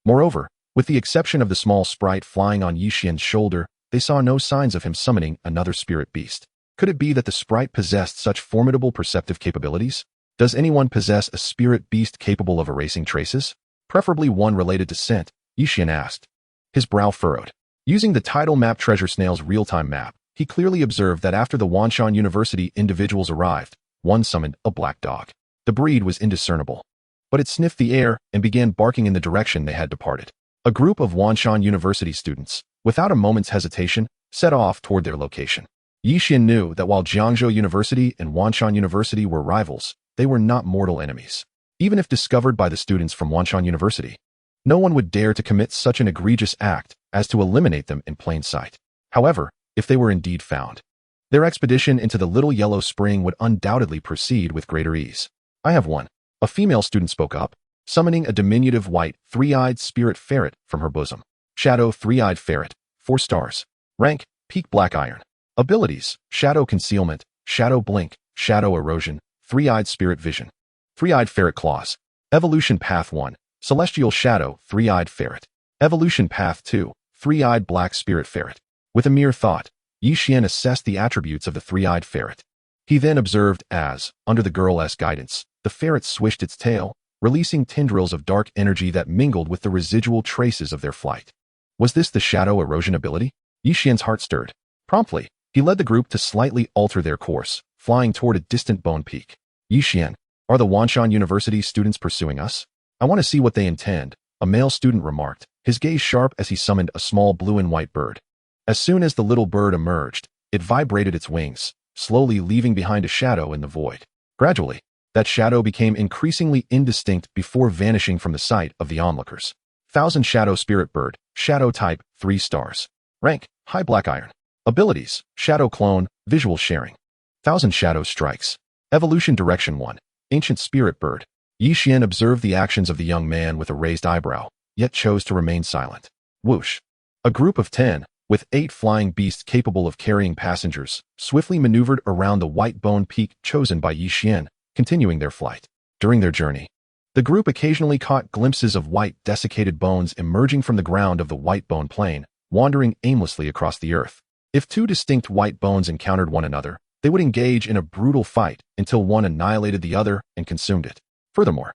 Moreover, with the exception of the small sprite flying on Yixian's shoulder, they saw no signs of him summoning another spirit beast. Could it be that the sprite possessed such formidable perceptive capabilities? Does anyone possess a spirit beast capable of erasing traces? Preferably one related to scent, Yixian asked. His brow furrowed. Using the tidal map treasure snail's real-time map, he clearly observed that after the Wanshan University individuals arrived, one summoned a black dog. The breed was indiscernible, but it sniffed the air and began barking in the direction they had departed. A group of Wanshan University students, without a moment's hesitation, set off toward their location. Yixian knew that while Jiangzhou University and Wanshan University were rivals, they were not mortal enemies. Even if discovered by the students from Wanshan University, no one would dare to commit such an egregious act as to eliminate them in plain sight. However, if they were indeed found, their expedition into the Little Yellow Spring would undoubtedly proceed with greater ease. I have one, a female student spoke up, summoning a diminutive white, three-eyed spirit ferret from her bosom. Shadow Three-Eyed Ferret, 4 stars. Rank, Peak Black Iron. Abilities, Shadow Concealment, Shadow Blink, Shadow Erosion, Three-Eyed Spirit Vision. Three-Eyed Ferret Claws. Evolution Path 1, Celestial Shadow Three-Eyed Ferret. Evolution Path 2, Three-Eyed Black Spirit Ferret. With a mere thought, Yixian assessed the attributes of the three-eyed ferret. He then observed as, under the girl's guidance, the ferret swished its tail, releasing tendrils of dark energy that mingled with the residual traces of their flight. Was this the shadow erosion ability? Yixian's heart stirred. Promptly, he led the group to slightly alter their course, flying toward a distant bone peak. Yixian, are the Wanshan University students pursuing us? I want to see what they intend, a male student remarked, his gaze sharp as he summoned a small blue and white bird. As soon as the little bird emerged, it vibrated its wings, slowly leaving behind a shadow in the void. Gradually, that shadow became increasingly indistinct before vanishing from the sight of the onlookers. Thousand Shadow Spirit Bird, Shadow Type, 3 stars. Rank, High Black Iron. Abilities, Shadow Clone, Visual Sharing. Thousand Shadow Strikes. Evolution Direction 1, Ancient Spirit Bird. Yixian observed the actions of the young man with a raised eyebrow, yet chose to remain silent. Whoosh. A group of 10, with 8 flying beasts capable of carrying passengers, swiftly maneuvered around the white bone peak chosen by Yixian, continuing their flight. During their journey, the group occasionally caught glimpses of white desiccated bones emerging from the ground of the white bone plain, wandering aimlessly across the earth. If 2 distinct white bones encountered one another, they would engage in a brutal fight until one annihilated the other and consumed it. Furthermore,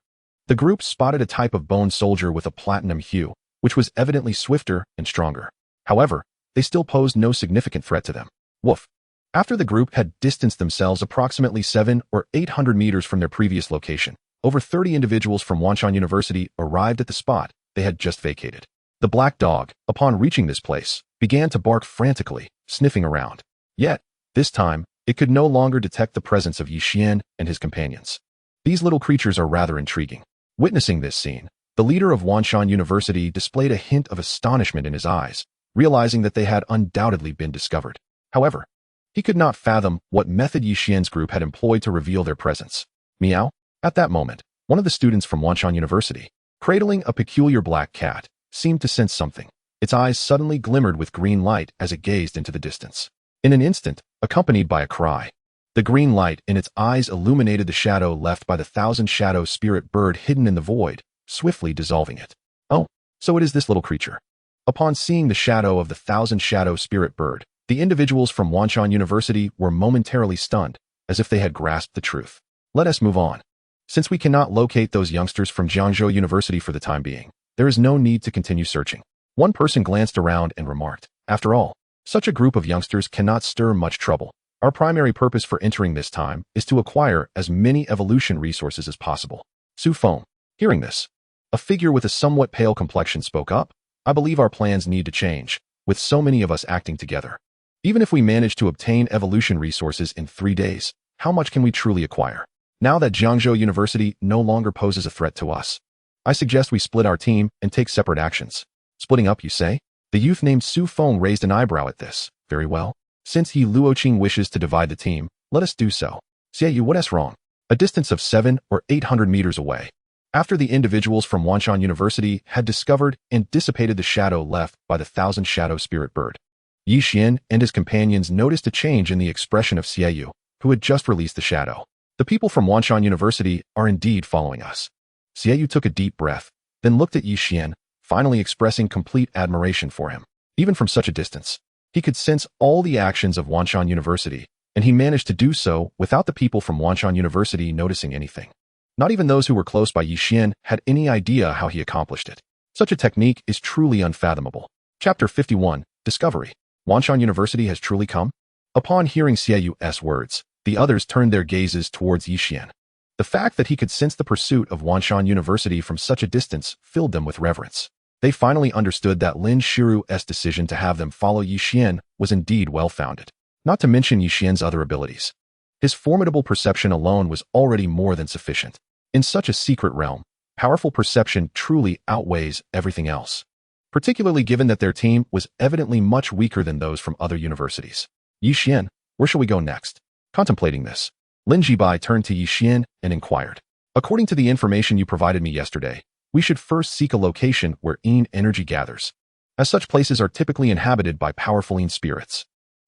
the group spotted a type of bone soldier with a platinum hue, which was evidently swifter and stronger. However, they still posed no significant threat to them. Woof. After the group had distanced themselves approximately 700 or 800 meters from their previous location, over 30 individuals from Wanshan University arrived at the spot they had just vacated. The black dog, upon reaching this place, began to bark frantically, sniffing around. Yet, this time, it could no longer detect the presence of Yixian and his companions. These little creatures are rather intriguing. Witnessing this scene, the leader of Wanshan University displayed a hint of astonishment in his eyes, realizing that they had undoubtedly been discovered. However, he could not fathom what method Yixian's group had employed to reveal their presence. Meow. At that moment, one of the students from Wanshan University, cradling a peculiar black cat, seemed to sense something. Its eyes suddenly glimmered with green light as it gazed into the distance. In an instant, accompanied by a cry, the green light in its eyes illuminated the shadow left by the thousand-shadow spirit bird hidden in the void, swiftly dissolving it. Oh, so it is this little creature. Upon seeing the shadow of the thousand-shadow spirit bird, the individuals from Xuan University were momentarily stunned, as if they had grasped the truth. Let us move on. Since we cannot locate those youngsters from Jiangzhou University for the time being, there is no need to continue searching. One person glanced around and remarked, after all, such a group of youngsters cannot stir much trouble. Our primary purpose for entering this time is to acquire as many evolution resources as possible. Su Feng, hearing this, a figure with a somewhat pale complexion, spoke up. I believe our plans need to change, with so many of us acting together. Even if we manage to obtain evolution resources in 3 days, how much can we truly acquire? Now that Jiangzhou University no longer poses a threat to us, I suggest we split our team and take separate actions. Splitting up, you say? The youth named Su Feng raised an eyebrow at this. Very well. Since He Luoqing wishes to divide the team, let us do so. Xiaoyu, what is wrong? A distance of 700 or 800 meters away. After the individuals from Xuan University had discovered and dissipated the shadow left by the thousand-shadow spirit bird, Yi Xian and his companions noticed a change in the expression of Xiaoyu, who had just released the shadow. The people from Xuan University are indeed following us. Xiaoyu took a deep breath, then looked at Yi Xian, finally expressing complete admiration for him. Even from such a distance, he could sense all the actions of Xuan University, and he managed to do so without the people from Xuan University noticing anything. Not even those who were close by Yi Xian had any idea how he accomplished it. Such a technique is truly unfathomable. Chapter 51, Discovery. Xuan University has truly come? Upon hearing Xiaoyu's words, the others turned their gazes towards Yi Xian. The fact that he could sense the pursuit of Xuan University from such a distance filled them with reverence. They finally understood that Lin Shiru's decision to have them follow Yi Xian was indeed well-founded. Not to mention Yi Xian's other abilities. His formidable perception alone was already more than sufficient. In such a secret realm, powerful perception truly outweighs everything else. Particularly given that their team was evidently much weaker than those from other universities. Yi Xian, where shall we go next? Contemplating this, Lin Jibai turned to Yi Xian and inquired. According to the information you provided me yesterday, we should first seek a location where Yin energy gathers, as such places are typically inhabited by powerful Yin spirits.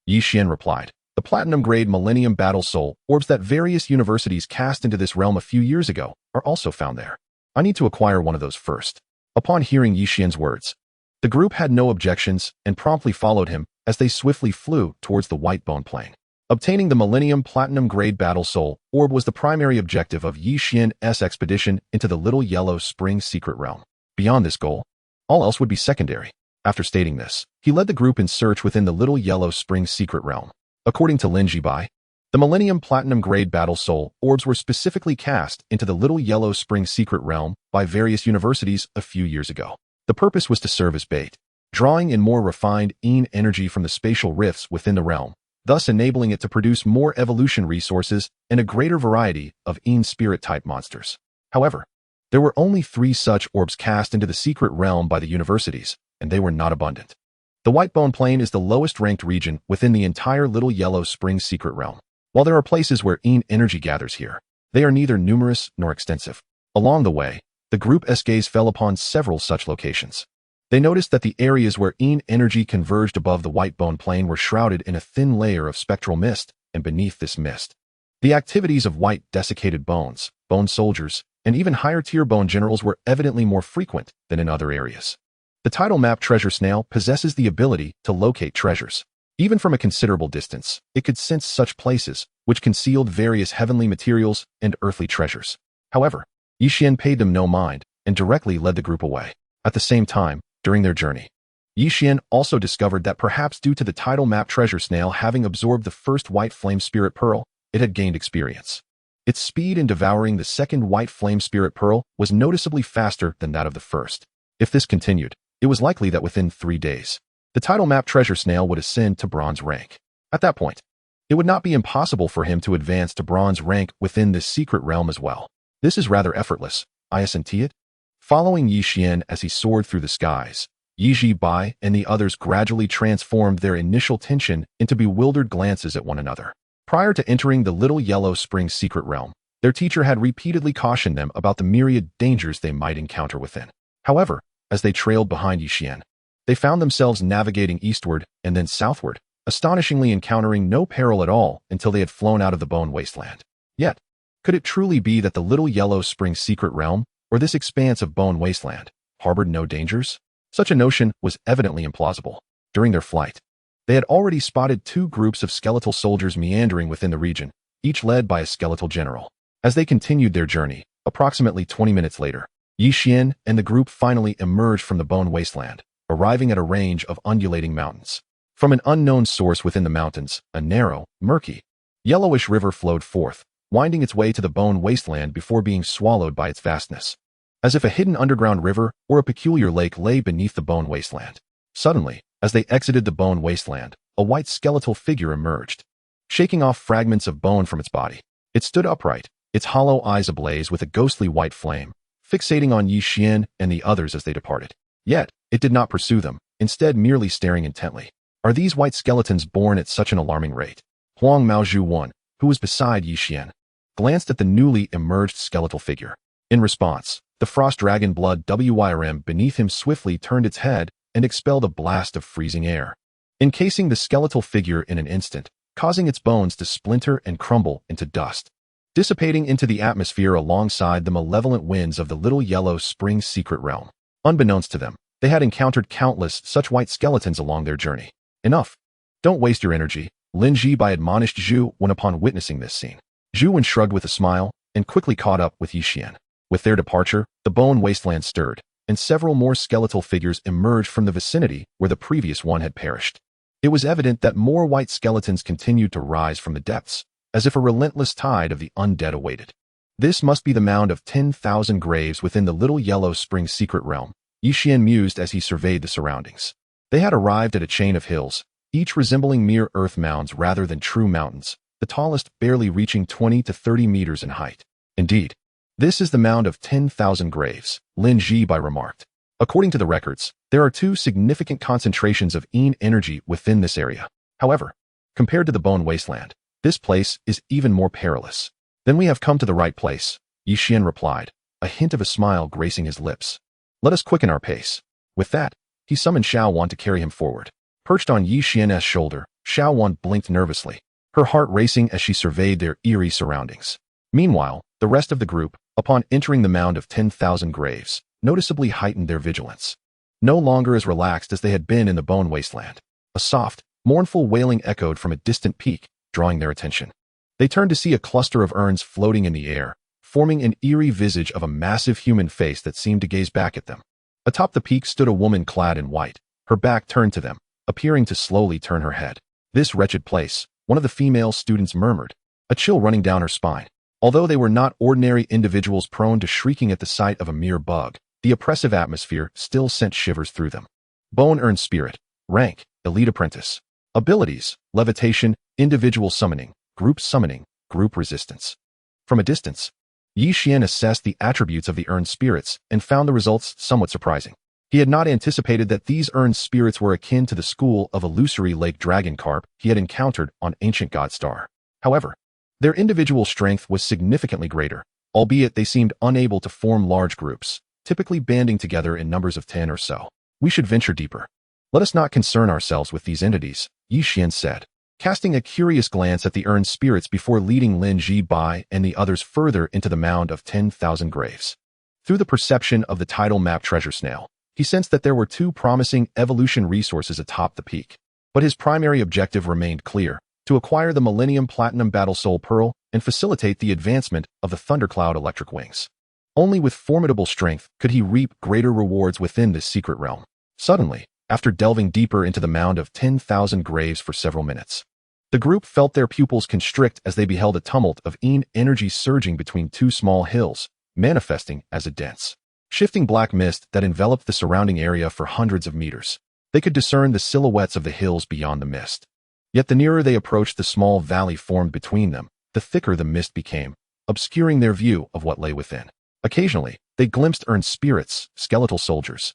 Yi Xian replied, the platinum-grade Millennium Battle Soul orbs that various universities cast into this realm a few years ago are also found there. I need to acquire one of those first. Upon hearing Yi Xian's words, the group had no objections and promptly followed him as they swiftly flew towards the White Bone Plain. Obtaining the Millennium Platinum-grade Battle Soul Orb was the primary objective of Yi Xian's expedition into the Little Yellow Spring Secret Realm. Beyond this goal, all else would be secondary. After stating this, he led the group in search within the Little Yellow Spring Secret Realm. According to Lin Jibai, the Millennium Platinum-grade Battle Soul Orbs were specifically cast into the Little Yellow Spring Secret Realm by various universities a few years ago. The purpose was to serve as bait, drawing in more refined Yin energy from the spatial rifts within the realm, thus enabling it to produce more evolution resources and a greater variety of Yin spirit-type monsters. However, there were only 3 such orbs cast into the secret realm by the universities, and they were not abundant. The White Bone Plain is the lowest-ranked region within the entire Little Yellow Spring Secret Realm. While there are places where Yin energy gathers here, they are neither numerous nor extensive. Along the way, the group's gaze fell upon several such locations. They noticed that the areas where Yin energy converged above the White Bone Plain were shrouded in a thin layer of spectral mist, and beneath this mist, the activities of white desiccated bones, bone soldiers, and even higher-tier bone generals were evidently more frequent than in other areas. The tidal map treasure snail possesses the ability to locate treasures. Even from a considerable distance, it could sense such places, which concealed various heavenly materials and earthly treasures. However, Yi Xian paid them no mind and directly led the group away. At the same time, during their journey, Yi Xian also discovered that perhaps due to the tidal map treasure snail having absorbed the first white flame spirit pearl, it had gained experience. Its speed in devouring the second white flame spirit pearl was noticeably faster than that of the first. If this continued, it was likely that within 3 days, the tidal map treasure snail would ascend to bronze rank. At that point, it would not be impossible for him to advance to bronze rank within this secret realm as well. This is rather effortless, isn't it? Following Yi Xian as he soared through the skies, Yi Jibai and the others gradually transformed their initial tension into bewildered glances at one another. Prior to entering the Little Yellow Spring Secret Realm, Their teacher had repeatedly cautioned them about the myriad dangers they might encounter within. However, as they trailed behind Yixian, they found themselves navigating eastward and then southward, astonishingly encountering no peril at all until they had flown out of the Bone Wasteland. Yet, could it truly be that the little yellow spring secret realm, or this expanse of Bone Wasteland, harbored no dangers? Such a notion was evidently implausible. During their flight, they had already spotted two groups of skeletal soldiers meandering within the region, each led by a skeletal general. As they continued their journey, approximately 20 minutes later, Yixian and the group finally emerged from the Bone Wasteland, arriving at a range of undulating mountains. From an unknown source within the mountains, a narrow, murky, yellowish river flowed forth, winding its way to the Bone Wasteland before being swallowed by its vastness. As if a hidden underground river or a peculiar lake lay beneath the Bone Wasteland. Suddenly, as they exited the Bone Wasteland, a white skeletal figure emerged, shaking off fragments of bone from its body. It stood upright, its hollow eyes ablaze with a ghostly white flame, fixating on Yixian and the others as they departed. Yet, it did not pursue them, instead merely staring intently. Are these white skeletons born at such an alarming rate? Huang Maozhu, who was beside Yixian, glanced at the newly emerged skeletal figure. In response, the frost dragon blood Wyrm beneath him swiftly turned its head and expelled a blast of freezing air, encasing the skeletal figure in an instant, causing its bones to splinter and crumble into dust, dissipating into the atmosphere alongside the malevolent winds of the little yellow spring secret realm. Unbeknownst to them, they had encountered countless such white skeletons along their journey. Enough. Don't waste your energy, Lin Zibai admonished Zhu Wen upon witnessing this scene. Zhu Wen shrugged with a smile and quickly caught up with Yixian. With their departure, the Bone Wasteland stirred, and several more skeletal figures emerged from the vicinity where the previous one had perished. It was evident that more white skeletons continued to rise from the depths, as if a relentless tide of the undead awaited. This must be the mound of 10,000 graves within the little yellow spring secret realm, Yixian mused as he surveyed the surroundings. They had arrived at a chain of hills, each resembling mere earth mounds rather than true mountains, the tallest barely reaching 20 to 30 meters in height. Indeed, this is the mound of 10,000 graves, Lin Zibai remarked. According to the records, there are two significant concentrations of Yin energy within this area. However, compared to the Bone Wasteland, this place is even more perilous. Then we have come to the right place, Yixian replied, a hint of a smile gracing his lips. Let us quicken our pace. With that, he summoned Xuan to carry him forward. Perched on Yixian's shoulder, Xuan blinked nervously, her heart racing as she surveyed their eerie surroundings. Meanwhile, the rest of the group, upon entering the mound of 10,000 graves, noticeably heightened their vigilance. No longer as relaxed as they had been in the Bone Wasteland. A soft, mournful wailing echoed from a distant peak, drawing their attention. They turned to see a cluster of urns floating in the air, forming an eerie visage of a massive human face that seemed to gaze back at them. Atop the peak stood a woman clad in white, her back turned to them, appearing to slowly turn her head. This wretched place, one of the female students murmured, a chill running down her spine. Although they were not ordinary individuals prone to shrieking at the sight of a mere bug, the oppressive atmosphere still sent shivers through them. Bone Urn Spirit, rank, Elite Apprentice. Abilities, Levitation, Individual Summoning, Group Resistance. From a distance, Yixian assessed the attributes of the Urn Spirits and found the results somewhat surprising. He had not anticipated that these Urn Spirits were akin to the school of illusory lake dragon carp he had encountered on Ancient God Star. However, their individual strength was significantly greater, albeit they seemed unable to form large groups, typically banding together in numbers of 10 or so. We should venture deeper. Let us not concern ourselves with these entities, Yixian said, casting a curious glance at the Urn Spirits before leading Lin Zibai and the others further into the mound of 10,000 graves. Through the perception of the tidal map treasure snail, he sensed that there were two promising evolution resources atop the peak. But his primary objective remained clear: to acquire the Millennium Platinum Battle Soul Pearl and facilitate the advancement of the Thundercloud Electric Wings. Only with formidable strength could he reap greater rewards within this secret realm. Suddenly, after delving deeper into the mound of 10,000 graves for several minutes, the group felt their pupils constrict as they beheld a tumult of Yin energy surging between two small hills, manifesting as a dense, shifting black mist that enveloped the surrounding area for hundreds of meters. They could discern the silhouettes of the hills beyond the mist. Yet the nearer they approached the small valley formed between them, the thicker the mist became, obscuring their view of what lay within. Occasionally, they glimpsed Urn Spirits, skeletal soldiers,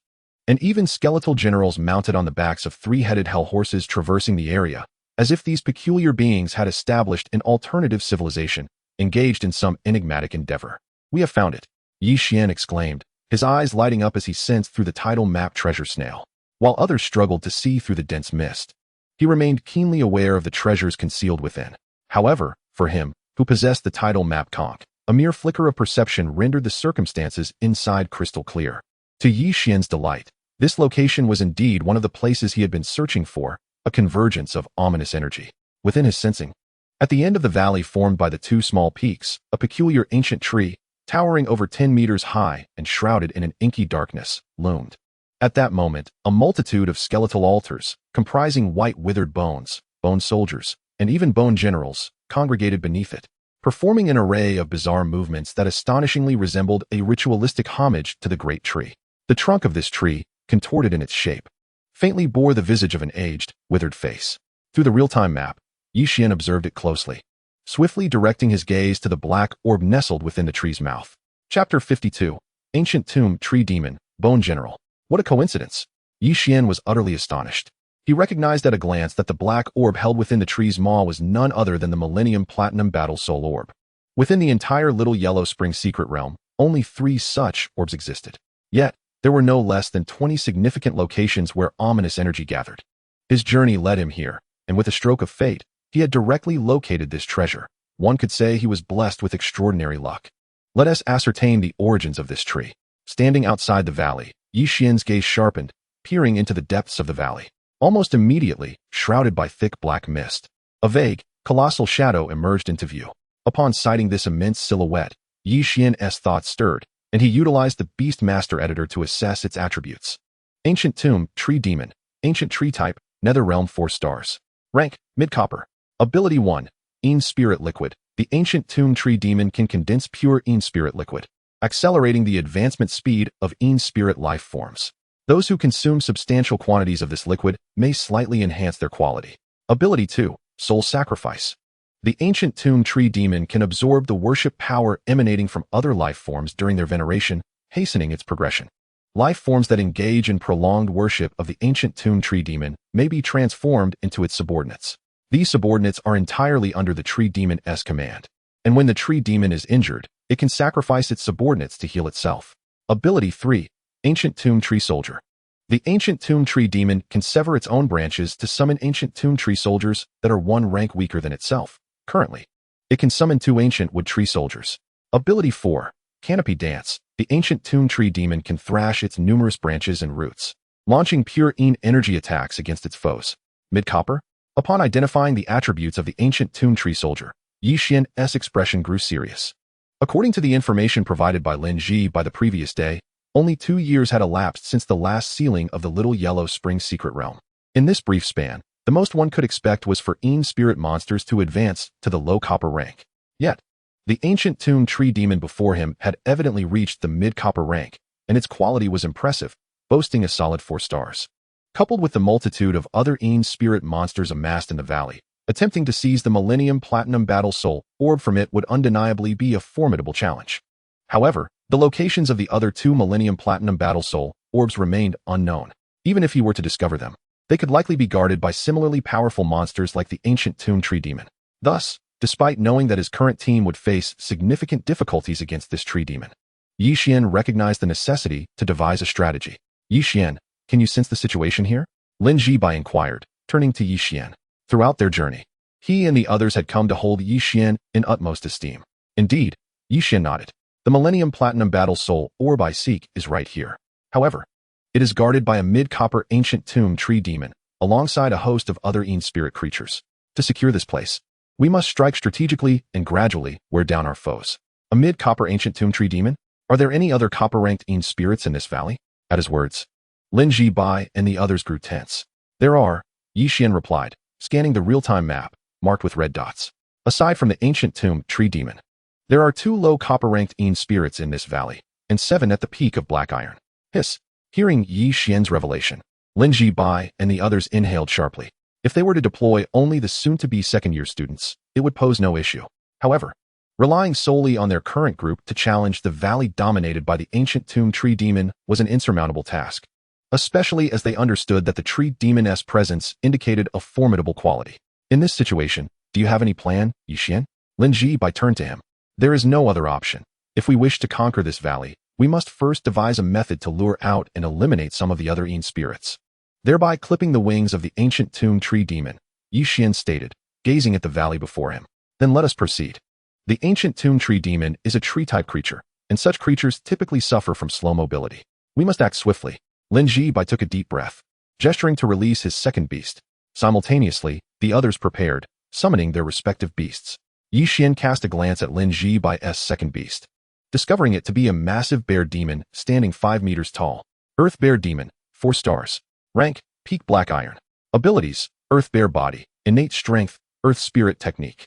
and even skeletal generals mounted on the backs of three-headed hell horses traversing the area, as if these peculiar beings had established an alternative civilization, engaged in some enigmatic endeavor. "We have found it," Yi Xian exclaimed, his eyes lighting up as he sensed through the tidal map treasure snail. While others struggled to see through the dense mist, he remained keenly aware of the treasures concealed within. However, for him, who possessed the tidal map conch, a mere flicker of perception rendered the circumstances inside crystal clear. To Yi Xian's delight, this location was indeed one of the places he had been searching for, a convergence of ominous energy. Within his sensing, at the end of the valley formed by the two small peaks, a peculiar ancient tree, towering over 10 meters high and shrouded in an inky darkness, loomed. At that moment, a multitude of skeletal altars, comprising white withered bones, bone soldiers, and even bone generals, congregated beneath it, performing an array of bizarre movements that astonishingly resembled a ritualistic homage to the great tree. The trunk of this tree, contorted in its shape, faintly bore the visage of an aged, withered face. Through the real-time map, Yi Xian observed it closely, swiftly directing his gaze to the black orb nestled within the tree's mouth. Chapter 52. Ancient Tomb Tree Demon, Bone General. What a coincidence! Yi Xian was utterly astonished. He recognized at a glance that the black orb held within the tree's maw was none other than the Millennium Platinum Battle Soul Orb. Within the entire Little Yellow Spring secret realm, only 3 such orbs existed. Yet, there were no less than 20 significant locations where ominous energy gathered. His journey led him here, and with a stroke of fate, he had directly located this treasure. One could say he was blessed with extraordinary luck. Let us ascertain the origins of this tree. Standing outside the valley, Yi Xian's gaze sharpened, peering into the depths of the valley. Almost immediately, shrouded by thick black mist, a vague, colossal shadow emerged into view. Upon sighting this immense silhouette, Yi Xian's thoughts stirred, and he utilized the Beast Master Editor to assess its attributes. Ancient Tomb Tree Demon, Ancient Tree Type, Nether Realm 4 stars. Rank, Mid-Copper. Ability 1, Een Spirit Liquid. The Ancient Tomb Tree Demon can condense pure Een Spirit Liquid, accelerating the advancement speed of Een Spirit life forms. Those who consume substantial quantities of this liquid may slightly enhance their quality. Ability 2, Soul Sacrifice. The Ancient Tomb Tree Demon can absorb the worship power emanating from other life forms during their veneration, hastening its progression. Life forms that engage in prolonged worship of the Ancient Tomb Tree Demon may be transformed into its subordinates. These subordinates are entirely under the Tree Demon's command, and when the Tree Demon is injured, it can sacrifice its subordinates to heal itself. Ability 3, Ancient Tomb Tree Soldier. The Ancient Tomb Tree Demon can sever its own branches to summon Ancient Tomb Tree Soldiers that are 1 rank weaker than itself. Currently, it can summon 2 Ancient Wood Tree Soldiers. Ability 4, Canopy Dance. The Ancient Tomb Tree Demon can thrash its numerous branches and roots, launching pure Een energy attacks against its foes. Mid-Copper. Upon identifying the attributes of the Ancient Tomb Tree Soldier, Yi Xian's expression grew serious. According to the information provided by Lin Ji by the previous day, only 2 years had elapsed since the last sealing of the Little Yellow Spring secret realm. In this brief span, the most one could expect was for Een spirit monsters to advance to the low copper rank. Yet, the Ancient Tomb Tree Demon before him had evidently reached the mid-copper rank, and its quality was impressive, boasting a solid 4 stars. Coupled with the multitude of other Een spirit monsters amassed in the valley, attempting to seize the Millennium Platinum Battle Soul Orb from it would undeniably be a formidable challenge. However, the locations of the other 2 Millennium Platinum Battle Soul Orbs remained unknown. Even if he were to discover them, they could likely be guarded by similarly powerful monsters like the Ancient Tomb Tree Demon. Thus, despite knowing that his current team would face significant difficulties against this tree demon, Yi Xian recognized the necessity to devise a strategy. Yi Xian, can you sense the situation here? Lin Jibai inquired, turning to Yi Xian. Throughout their journey, he and the others had come to hold Yi Xian in utmost esteem. Indeed, Yi Xian nodded. The Millennium Platinum Battle Soul Orb I seek is right here. However, it is guarded by a mid-copper Ancient Tomb Tree Demon, alongside a host of other Een spirit creatures. To secure this place, we must strike strategically and gradually wear down our foes. A mid-copper Ancient Tomb Tree Demon? Are there any other copper-ranked Een spirits in this valley? At his words, Lin Jibai and the others grew tense. There are, Yi Xian replied, scanning the real-time map, marked with red dots. Aside from the Ancient Tomb Tree Demon, there are 2 low copper-ranked Een spirits in this valley, and 7 at the peak of Black Iron. Hiss. Hearing Yi Xian's revelation, Lin Jibai and the others inhaled sharply. If they were to deploy only the soon-to-be second-year students, it would pose no issue. However, relying solely on their current group to challenge the valley dominated by the Ancient Tomb Tree Demon was an insurmountable task, especially as they understood that the Tree Demon's presence indicated a formidable quality. In this situation, do you have any plan, Yi Xian? Lin Jibai turned to him, There is no other option. If we wish to conquer this valley, we must first devise a method to lure out and eliminate some of the other Yin spirits. Thereby clipping the wings of the ancient tomb tree demon, Yixian stated, gazing at the valley before him. Then let us proceed. The ancient tomb tree demon is a tree-type creature, and such creatures typically suffer from slow mobility. We must act swiftly. Lin Zibai took a deep breath, gesturing to release his second beast. Simultaneously, the others prepared, summoning their respective beasts. Yixian cast a glance at Lin Zibai's second beast, discovering it to be a massive bear demon standing 5 meters tall. Earth Bear Demon, 4 stars. Rank, Peak Black Iron. Abilities, Earth Bear Body, Innate Strength, Earth Spirit Technique.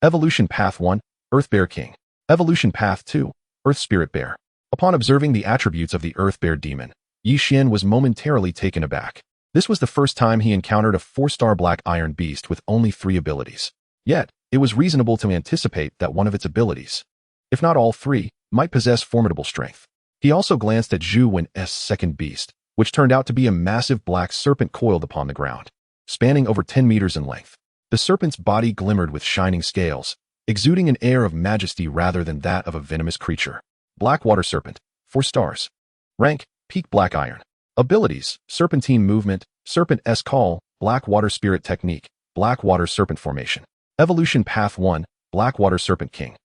Evolution Path 1, Earth Bear King. Evolution Path 2, Earth Spirit Bear. Upon observing the attributes of the Earth Bear Demon, Yixian was momentarily taken aback. This was the first time he encountered a 4-star Black Iron beast with only 3 abilities. Yet, it was reasonable to anticipate that one of its abilities, if not all 3, might possess formidable strength. He also glanced at Zhu Wen's second beast, which turned out to be a massive black serpent coiled upon the ground, spanning over 10 meters in length. The serpent's body glimmered with shining scales, exuding an air of majesty rather than that of a venomous creature. Black Water Serpent, 4 stars. Rank, Peak Black Iron. Abilities, Serpentine Movement, Serpent-S Call, Black Water Spirit Technique, Black Water Serpent Formation. Evolution Path 1, Black Water Serpent King.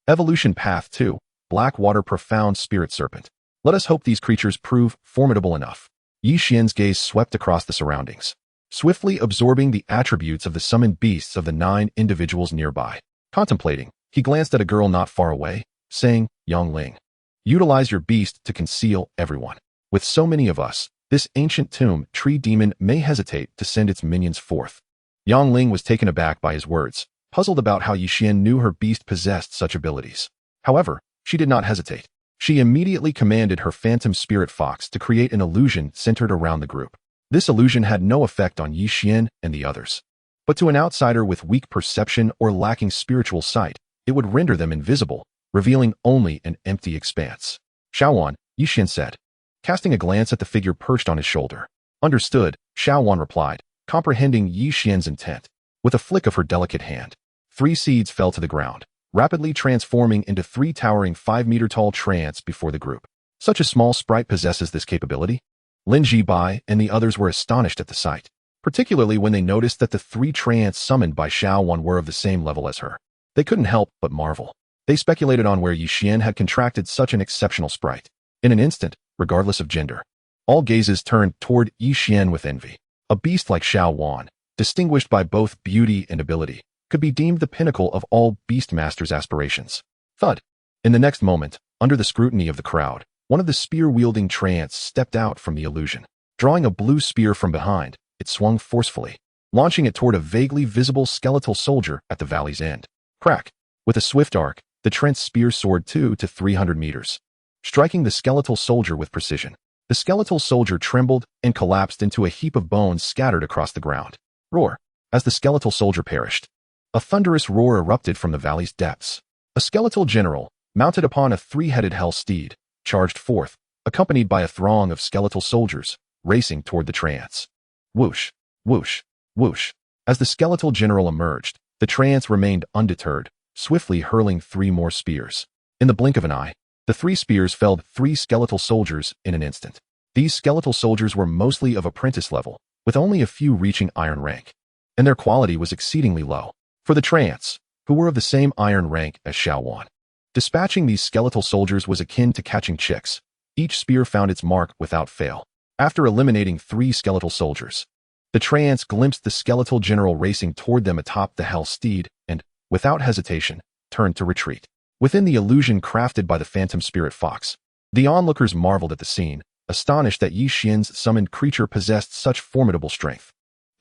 Evolution Path 2, Black Water Profound Spirit Serpent. Let us hope these creatures prove formidable enough. Yixian's gaze swept across the surroundings, swiftly absorbing the attributes of the summoned beasts of the 9 individuals nearby. Contemplating, he glanced at a girl not far away, saying, Yongling, utilize your beast to conceal everyone. With so many of us, this ancient tomb tree demon may hesitate to send its minions forth. Yongling was taken aback by his words, puzzled about how Yixian knew her beast possessed such abilities. However, she did not hesitate. She immediately commanded her phantom spirit fox to create an illusion centered around the group. This illusion had no effect on Yixian and the others. But to an outsider with weak perception or lacking spiritual sight, it would render them invisible, revealing only an empty expanse. Xuan, Yixian said, casting a glance at the figure perched on his shoulder. Understood, Xuan replied, comprehending Yixian's intent. With a flick of her delicate hand, 3 seeds fell to the ground, rapidly transforming into 3 towering 5-meter-tall trants before the group. Such a small sprite possesses this capability? Lin Zibai and the others were astonished at the sight, particularly when they noticed that the 3 trants summoned by Xuan were of the same level as her. They couldn't help but marvel. They speculated on where Yixian had contracted such an exceptional sprite. In an instant, regardless of gender, all gazes turned toward Yixian with envy. A beast like Xuan, distinguished by both beauty and ability, could be deemed the pinnacle of all Beastmaster's aspirations. Thud. In the next moment, under the scrutiny of the crowd, one of the spear-wielding trants stepped out from the illusion. Drawing a blue spear from behind, it swung forcefully, launching it toward a vaguely visible skeletal soldier at the valley's end. Crack! With a swift arc, the trant's spear soared 200 to 300 meters, striking the skeletal soldier with precision. The skeletal soldier trembled and collapsed into a heap of bones scattered across the ground. Roar! As the skeletal soldier perished, a thunderous roar erupted from the valley's depths. A skeletal general, mounted upon a 3-headed hell steed, charged forth, accompanied by a throng of skeletal soldiers, racing toward the trants. Whoosh, whoosh, whoosh. As the skeletal general emerged, the trants remained undeterred, swiftly hurling 3 more spears. In the blink of an eye, the 3 spears felled 3 skeletal soldiers in an instant. These skeletal soldiers were mostly of apprentice level, with only a few reaching iron rank, and their quality was exceedingly low. For the trants, who were of the same iron rank as Xuan, dispatching these skeletal soldiers was akin to catching chicks. Each spear found its mark without fail. After eliminating 3 skeletal soldiers, the trants glimpsed the skeletal general racing toward them atop the hell steed and, without hesitation, turned to retreat. Within the illusion crafted by the phantom spirit fox, the onlookers marveled at the scene, astonished that Yixian's summoned creature possessed such formidable strength.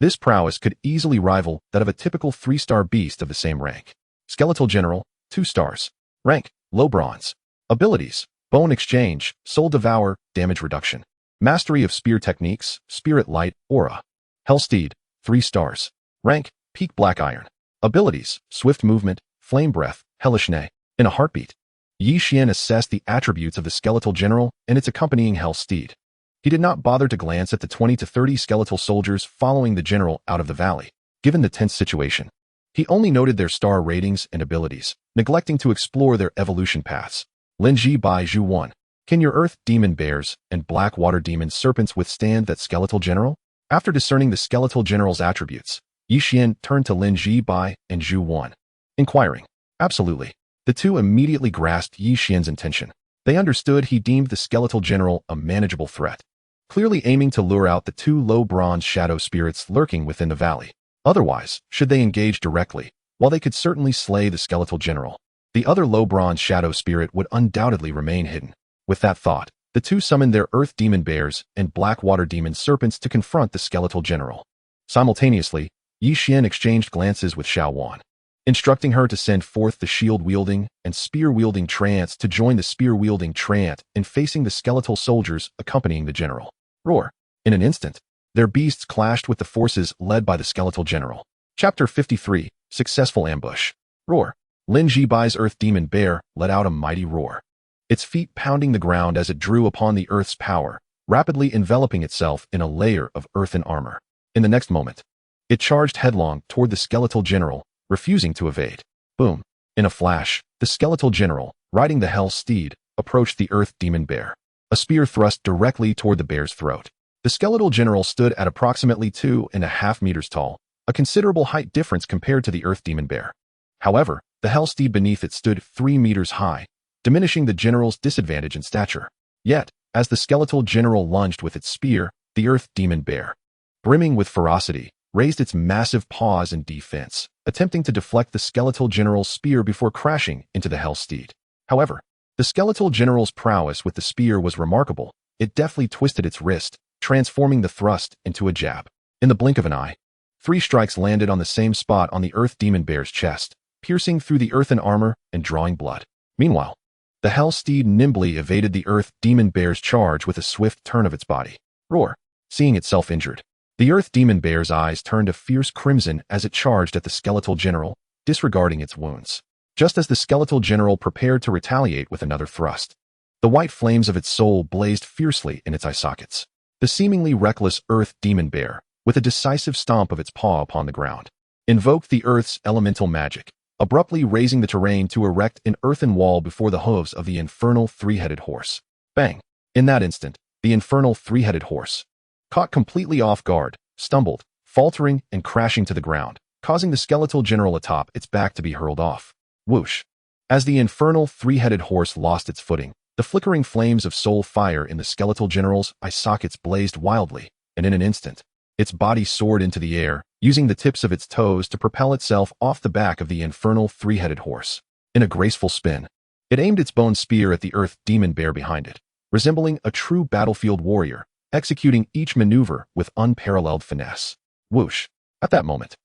This prowess could easily rival that of a typical 3-star beast of the same rank. Skeletal General, 2 stars. Rank, Low Bronze. Abilities, Bone Exchange, Soul Devour, Damage Reduction. Mastery of Spear Techniques, Spirit Light, Aura. Hellsteed, 3 stars. Rank, Peak Black Iron. Abilities, Swift Movement, Flame Breath, Hellish Neigh. In a heartbeat, Yixian assessed the attributes of the Skeletal General and its accompanying Hell Steed. He did not bother to glance at the 20 to 30 skeletal soldiers following the general out of the valley. Given the tense situation, He only noted their star ratings and abilities, neglecting to explore their evolution paths. Linji Bai Zhu 1. Can your earth demon bears and black water demon serpents withstand that skeletal general? After discerning the skeletal general's attributes, Yixian turned to Lin Bai and Zhu 1, inquiring. Absolutely. The two immediately grasped Yixian's intention. They understood he deemed the skeletal general a manageable threat, clearly aiming to lure out the two low bronze shadow spirits lurking within the valley. Otherwise, should they engage directly, while they could certainly slay the skeletal general, the other low bronze shadow spirit would undoubtedly remain hidden. With that thought, the two summoned their earth demon bears and black water demon serpents to confront the skeletal general. Simultaneously, Yixian exchanged glances with Xuan, instructing her to send forth the shield-wielding and spear-wielding treants to join the spear-wielding treant in facing the skeletal soldiers accompanying the general. Roar! In an instant, their beasts clashed with the forces led by the skeletal general. Chapter 53, Successful Ambush. Roar! Lin Bai's earth demon bear let out a mighty roar, its feet pounding the ground as it drew upon the earth's power, rapidly enveloping itself in a layer of earthen armor. In the next moment, it charged headlong toward the skeletal general, refusing to evade. Boom! In a flash, the skeletal general, riding the hell steed, approached the earth demon bear. A spear thrust directly toward the bear's throat. The skeletal general stood at approximately 2.5 meters tall, a considerable height difference compared to the earth demon bear. However, the hell steed beneath it stood 3 meters high, diminishing the general's disadvantage in stature. Yet, as the skeletal general lunged with its spear, the earth demon bear, brimming with ferocity, raised its massive paws in defense, attempting to deflect the skeletal general's spear before crashing into the hell steed. However, the skeletal general's prowess with the spear was remarkable. It deftly twisted its wrist, transforming the thrust into a jab. In the blink of an eye, 3 strikes landed on the same spot on the earth demon bear's chest, piercing through the earthen armor and drawing blood. Meanwhile, the hell steed nimbly evaded the earth demon bear's charge with a swift turn of its body. Roar! Seeing itself injured, the earth demon bear's eyes turned a fierce crimson as it charged at the skeletal general, disregarding its wounds. Just as the skeletal general prepared to retaliate with another thrust, the white flames of its soul blazed fiercely in its eye sockets. The seemingly reckless earth demon bear, with a decisive stomp of its paw upon the ground, invoked the earth's elemental magic, abruptly raising the terrain to erect an earthen wall before the hooves of the infernal 3-headed horse. Bang! In that instant, the infernal 3-headed horse, caught completely off guard, stumbled, faltering and crashing to the ground, causing the skeletal general atop its back to be hurled off. Whoosh! As the infernal 3-headed horse lost its footing, the flickering flames of soul fire in the skeletal general's eye sockets blazed wildly, and in an instant, its body soared into the air, using the tips of its toes to propel itself off the back of the infernal 3-headed horse. In a graceful spin, it aimed its bone spear at the earth demon bear behind it, resembling a true battlefield warrior, executing each maneuver with unparalleled finesse. Whoosh! At that moment,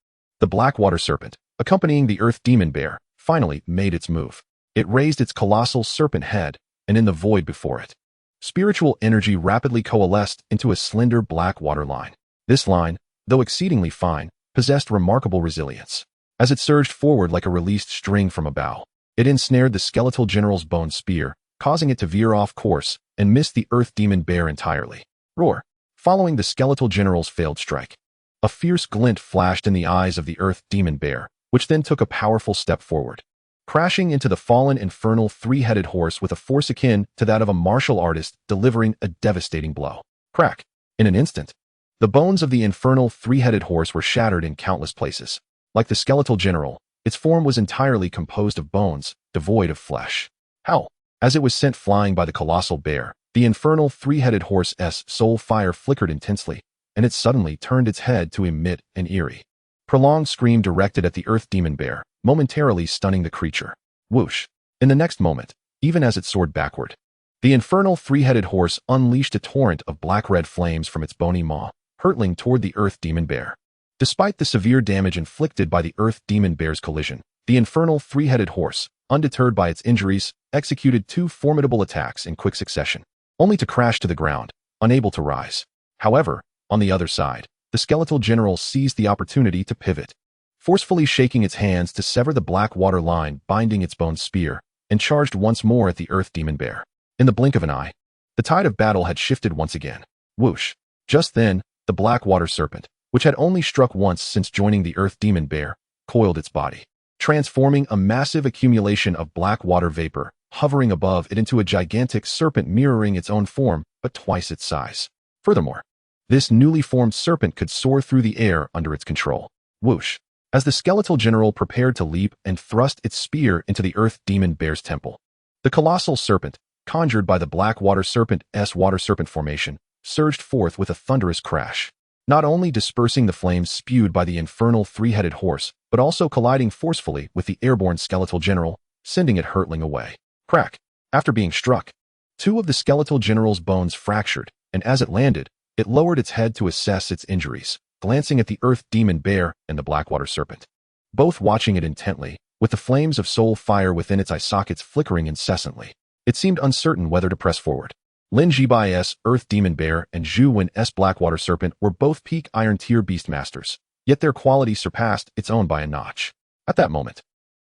the black water serpent, accompanying the earth demon bear, finally made its move. It raised its colossal serpent head, and in the void before it, spiritual energy rapidly coalesced into a slender black water line. This line, though exceedingly fine, possessed remarkable resilience. As it surged forward like a released string from a bow, it ensnared the skeletal general's bone spear, causing it to veer off course and miss the earth demon bear entirely. Roar! Following the skeletal general's failed strike, a fierce glint flashed in the eyes of the earth demon bear, which then took a powerful step forward, crashing into the fallen infernal 3-headed horse with a force akin to that of a martial artist delivering a devastating blow. Crack! In an instant, the bones of the infernal 3-headed horse were shattered in countless places. Like the skeletal general, its form was entirely composed of bones, devoid of flesh. Howl! As it was sent flying by the colossal bear, the infernal 3-headed horse's soul fire flickered intensely, and it suddenly turned its head to emit an eerie, prolonged scream directed at the earth demon bear, momentarily stunning the creature. Whoosh! In the next moment, even as it soared backward, the infernal 3-headed horse unleashed a torrent of black-red flames from its bony maw, hurtling toward the earth demon bear. Despite the severe damage inflicted by the earth demon bear's collision, the infernal 3-headed horse, undeterred by its injuries, executed 2 formidable attacks in quick succession, only to crash to the ground, unable to rise. However, on the other side, the skeletal general seized the opportunity to pivot, forcefully shaking its hands to sever the black water line binding its bone spear, and charged once more at the earth demon bear. In the blink of an eye, the tide of battle had shifted once again. Whoosh! Just then, the black water serpent, which had only struck once since joining the earth demon bear, coiled its body, transforming a massive accumulation of black water vapor, hovering above it into a gigantic serpent mirroring its own form, but twice its size. Furthermore, this newly formed serpent could soar through the air under its control. Whoosh! As the skeletal general prepared to leap and thrust its spear into the earth demon bear's temple, the colossal serpent, conjured by the black water serpent's water serpent formation, surged forth with a thunderous crash, not only dispersing the flames spewed by the infernal three-headed horse, but also colliding forcefully with the airborne skeletal general, sending it hurtling away. Crack! After being struck, two of the skeletal general's bones fractured, and as it landed, it lowered its head to assess its injuries, glancing at the earth demon bear and the blackwater serpent, both watching it intently, with the flames of soul fire within its eye sockets flickering incessantly. It seemed uncertain whether to press forward. Lin Jibai's earth demon bear and Zhu Wen's blackwater serpent were both peak iron tier beastmasters, yet their quality surpassed its own by a notch. At that moment,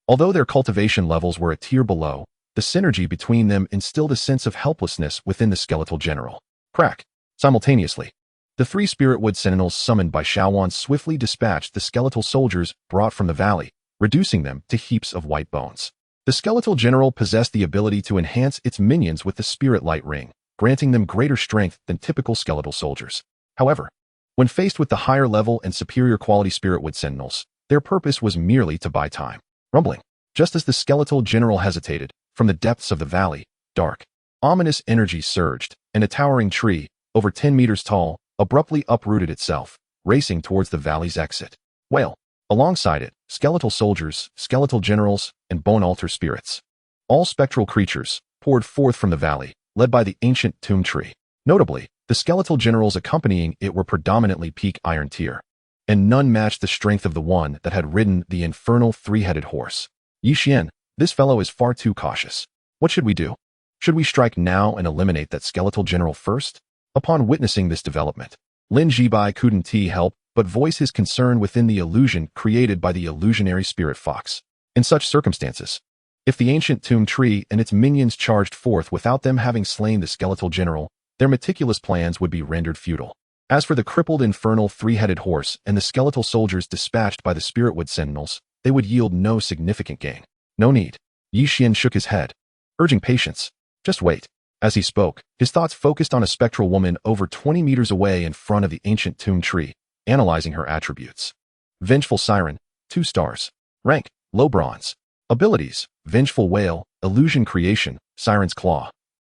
although their cultivation levels were a tier below, the synergy between them instilled a sense of helplessness within the skeletal general. Crack! Simultaneously, the three spiritwood sentinels summoned by Xuan swiftly dispatched the skeletal soldiers brought from the valley, reducing them to heaps of white bones. The skeletal general possessed the ability to enhance its minions with the spirit light ring, granting them greater strength than typical skeletal soldiers. However, when faced with the higher level and superior quality spiritwood sentinels, their purpose was merely to buy time. Rumbling. Just as the skeletal general hesitated, from the depths of the valley, dark, ominous energy surged, and a towering tree, over 10 meters tall, abruptly uprooted itself, racing towards the valley's exit. Well, alongside it, skeletal soldiers, skeletal generals, and bone altar spirits, all spectral creatures, poured forth from the valley, led by the ancient tomb tree. Notably, the skeletal generals accompanying it were predominantly peak iron tier, and none matched the strength of the one that had ridden the infernal three-headed horse. Yixian, this fellow is far too cautious. What should we do? Should we strike now and eliminate that skeletal general first? Upon witnessing this development, Lin Jibai couldn't help but voice his concern within the illusion created by the illusionary spirit fox. In such circumstances, if the ancient tomb tree and its minions charged forth without them having slain the skeletal general, their meticulous plans would be rendered futile. As for the crippled infernal three-headed horse and the skeletal soldiers dispatched by the spiritwood sentinels, they would yield no significant gain. No need. Yixian shook his head, urging patience. Just wait. As he spoke, his thoughts focused on a spectral woman over 20 meters away in front of the ancient tomb tree, analyzing her attributes. Vengeful Siren, 2 stars. Rank, low bronze. Abilities, Vengeful Wail, Illusion Creation, Siren's Claw.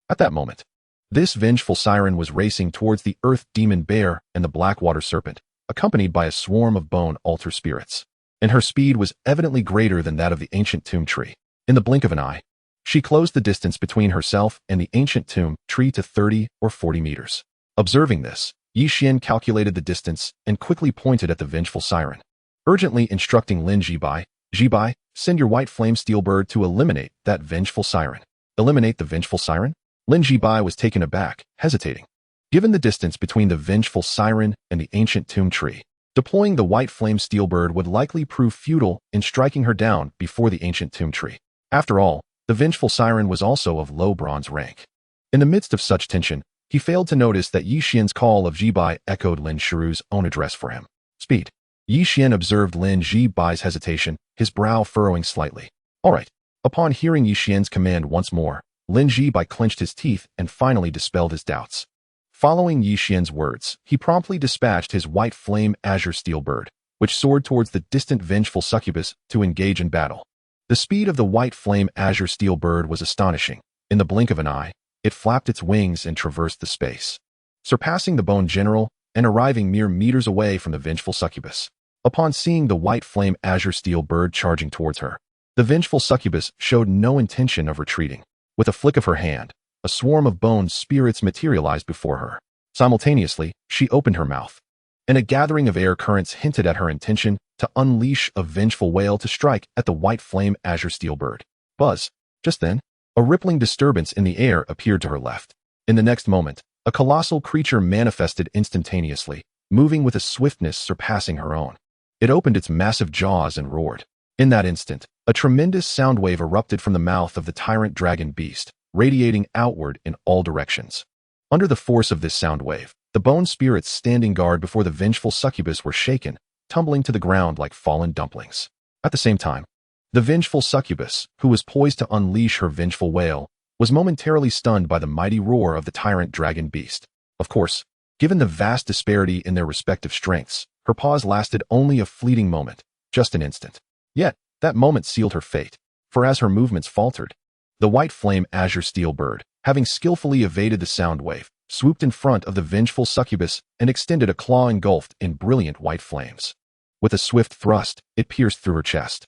At that moment, this vengeful siren was racing towards the earth demon bear and the blackwater serpent, accompanied by a swarm of bone altar spirits. And her speed was evidently greater than that of the ancient tomb tree. In the blink of an eye, she closed the distance between herself and the ancient tomb tree to 30 or 40 meters. Observing this, Yixian calculated the distance and quickly pointed at the vengeful siren, urgently instructing Lin Jibai, Jibai, send your white flame steel bird to eliminate that vengeful siren. Eliminate the vengeful siren? Lin Jibai was taken aback, hesitating. Given the distance between the vengeful siren and the ancient tomb tree, deploying the white flame steel bird would likely prove futile in striking her down before the ancient tomb tree. After all, the vengeful siren was also of low bronze rank. In the midst of such tension, he failed to notice that Yixian's call of Jibai echoed Lin Shiru's own address for him. Speed. Yixian observed Lin Jibai's hesitation, his brow furrowing slightly. All right. Upon hearing Yixian's command once more, Lin Jibai clenched his teeth and finally dispelled his doubts. Following Yixian's words, he promptly dispatched his white flame azure steel bird, which soared towards the distant vengeful succubus to engage in battle. The speed of the white flame azure steel bird was astonishing. In the blink of an eye, it flapped its wings and traversed the space, surpassing the bone general and arriving mere meters away from the vengeful succubus. Upon seeing the white flame azure steel bird charging towards her, the vengeful succubus showed no intention of retreating. With a flick of her hand, a swarm of bone spirits materialized before her. Simultaneously, she opened her mouth, and a gathering of air currents hinted at her intention to unleash a vengeful wail to strike at the white flame azure steel bird. Buzz. Just then, a rippling disturbance in the air appeared to her left. In the next moment, a colossal creature manifested instantaneously, moving with a swiftness surpassing her own. It opened its massive jaws and roared. In that instant, a tremendous sound wave erupted from the mouth of the tyrant dragon beast, radiating outward in all directions. Under the force of this sound wave, the bone spirits standing guard before the vengeful succubus were shaken, tumbling to the ground like fallen dumplings. At the same time, the vengeful succubus, who was poised to unleash her vengeful wail, was momentarily stunned by the mighty roar of the tyrant dragon beast. Of course, given the vast disparity in their respective strengths, her pause lasted only a fleeting moment, just an instant. Yet, that moment sealed her fate, for as her movements faltered, the white flame azure steel bird, having skillfully evaded the sound wave, swooped in front of the vengeful succubus and extended a claw engulfed in brilliant white flames. With a swift thrust, it pierced through her chest.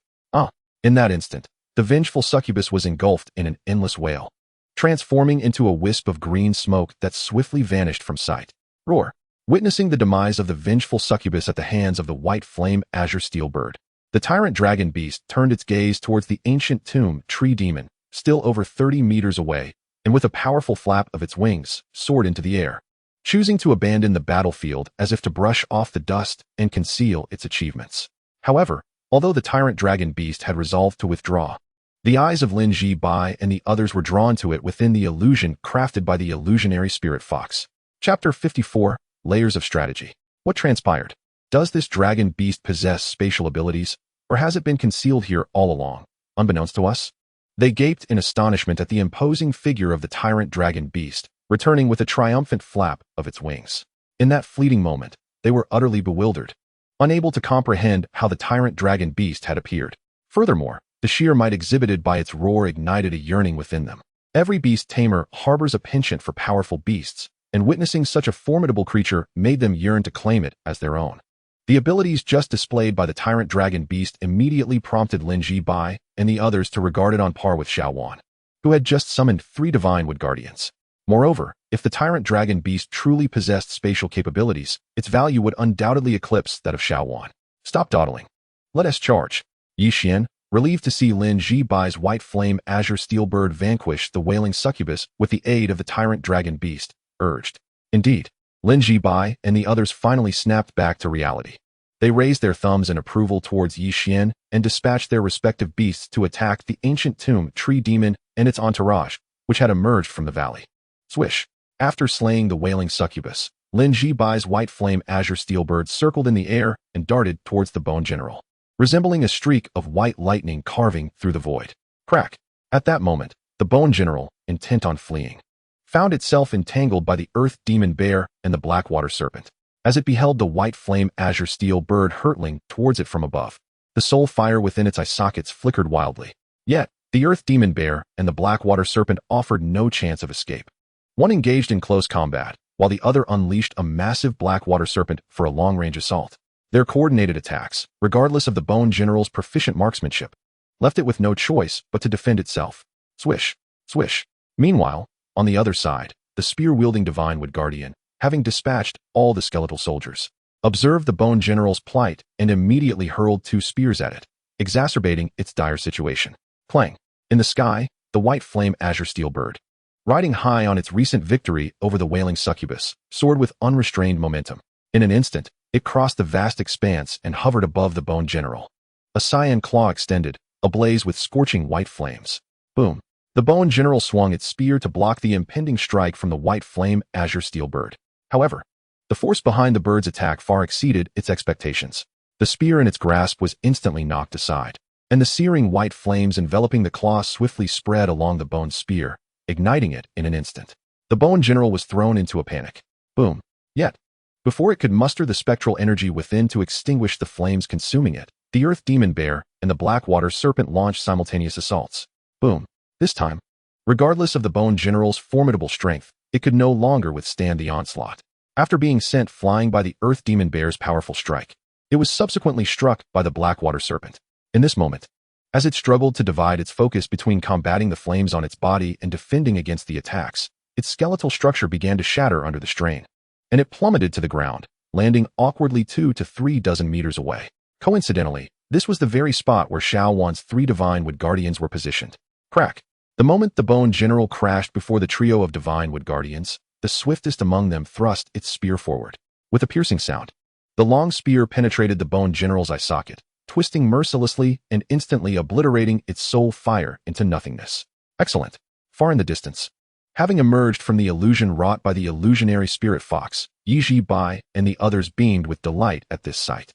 In that instant, the vengeful succubus was engulfed in an endless wail, transforming into a wisp of green smoke that swiftly vanished from sight. Roar! Witnessing the demise of the vengeful succubus at the hands of the white flame azure steel bird, the tyrant dragon beast turned its gaze towards the ancient tomb tree demon, still over 30 meters away, and with a powerful flap of its wings, soared into the air, choosing to abandon the battlefield as if to brush off the dust and conceal its achievements. However, although the tyrant dragon beast had resolved to withdraw, the eyes of Lin Ji-bai and the others were drawn to it within the illusion crafted by the illusionary spirit fox. Chapter 54, Layers of Strategy. What transpired? Does this dragon beast possess spatial abilities, or has it been concealed here all along, unbeknownst to us? They gaped in astonishment at the imposing figure of the tyrant dragon beast, returning with a triumphant flap of its wings. In that fleeting moment, they were utterly bewildered, unable to comprehend how the tyrant dragon beast had appeared. Furthermore, the sheer might exhibited by its roar ignited a yearning within them. Every beast tamer harbors a penchant for powerful beasts, and witnessing such a formidable creature made them yearn to claim it as their own. The abilities just displayed by the tyrant dragon beast immediately prompted Lin Ji-bai and the others to regard it on par with Xuan, who had just summoned 3 divine wood guardians. Moreover, if the tyrant dragon beast truly possessed spatial capabilities, its value would undoubtedly eclipse that of Xuan. Stop dawdling. Let us charge. Yi Xian, relieved to see Lin Ji-bai's white flame azure steel bird vanquish the wailing succubus with the aid of the tyrant dragon beast, urged. Indeed, Lin Ji-bai and the others finally snapped back to reality. They raised their thumbs in approval towards Yi Xian and dispatched their respective beasts to attack the ancient tomb tree demon and its entourage, which had emerged from the valley. Swish! After slaying the wailing succubus, Lin Ji-bai's white flame azure steel bird circled in the air and darted towards the bone general, resembling a streak of white lightning carving through the void. Crack! At that moment, the bone general, intent on fleeing, found itself entangled by the earth demon bear and the black water serpent. As it beheld the white flame azure steel bird hurtling towards it from above, the soul fire within its eye sockets flickered wildly. Yet, the earth demon bear and the black water serpent offered no chance of escape. One engaged in close combat, while the other unleashed a massive black water serpent for a long-range assault. Their coordinated attacks, regardless of the bone general's proficient marksmanship, left it with no choice but to defend itself. Swish! Swish! Meanwhile, on the other side, the spear-wielding divine wood guardian, having dispatched all the skeletal soldiers, observed the bone general's plight and immediately hurled 2 spears at it, exacerbating its dire situation. Clang! In the sky, the white flame azure steel bird, riding high on its recent victory over the wailing succubus, soared with unrestrained momentum. In an instant, it crossed the vast expanse and hovered above the bone general. A cyan claw extended, ablaze with scorching white flames. Boom! The bone general swung its spear to block the impending strike from the white flame azure steel bird. However, the force behind the bird's attack far exceeded its expectations. The spear in its grasp was instantly knocked aside, and the searing white flames enveloping the claw swiftly spread along the bone spear, igniting it in an instant. The bone general was thrown into a panic. Boom! Yet, before it could muster the spectral energy within to extinguish the flames consuming it, the earth demon bear and the black water serpent launched simultaneous assaults. Boom! This time, regardless of the bone general's formidable strength, it could no longer withstand the onslaught. After being sent flying by the earth demon bear's powerful strike, it was subsequently struck by the black water serpent. In this moment, as it struggled to divide its focus between combating the flames on its body and defending against the attacks, its skeletal structure began to shatter under the strain, and it plummeted to the ground, landing awkwardly 2 to 3 dozen meters away. Coincidentally, this was the very spot where Xuan's 3 divine wood guardians were positioned. Crack! The moment the bone general crashed before the trio of divine wood guardians, the swiftest among them thrust its spear forward. With a piercing sound, the long spear penetrated the bone general's eye socket, twisting mercilessly and instantly obliterating its soul fire into nothingness. Excellent! Far in the distance, having emerged from the illusion wrought by the illusionary spirit fox, Yi Ji-bai and the others beamed with delight at this sight.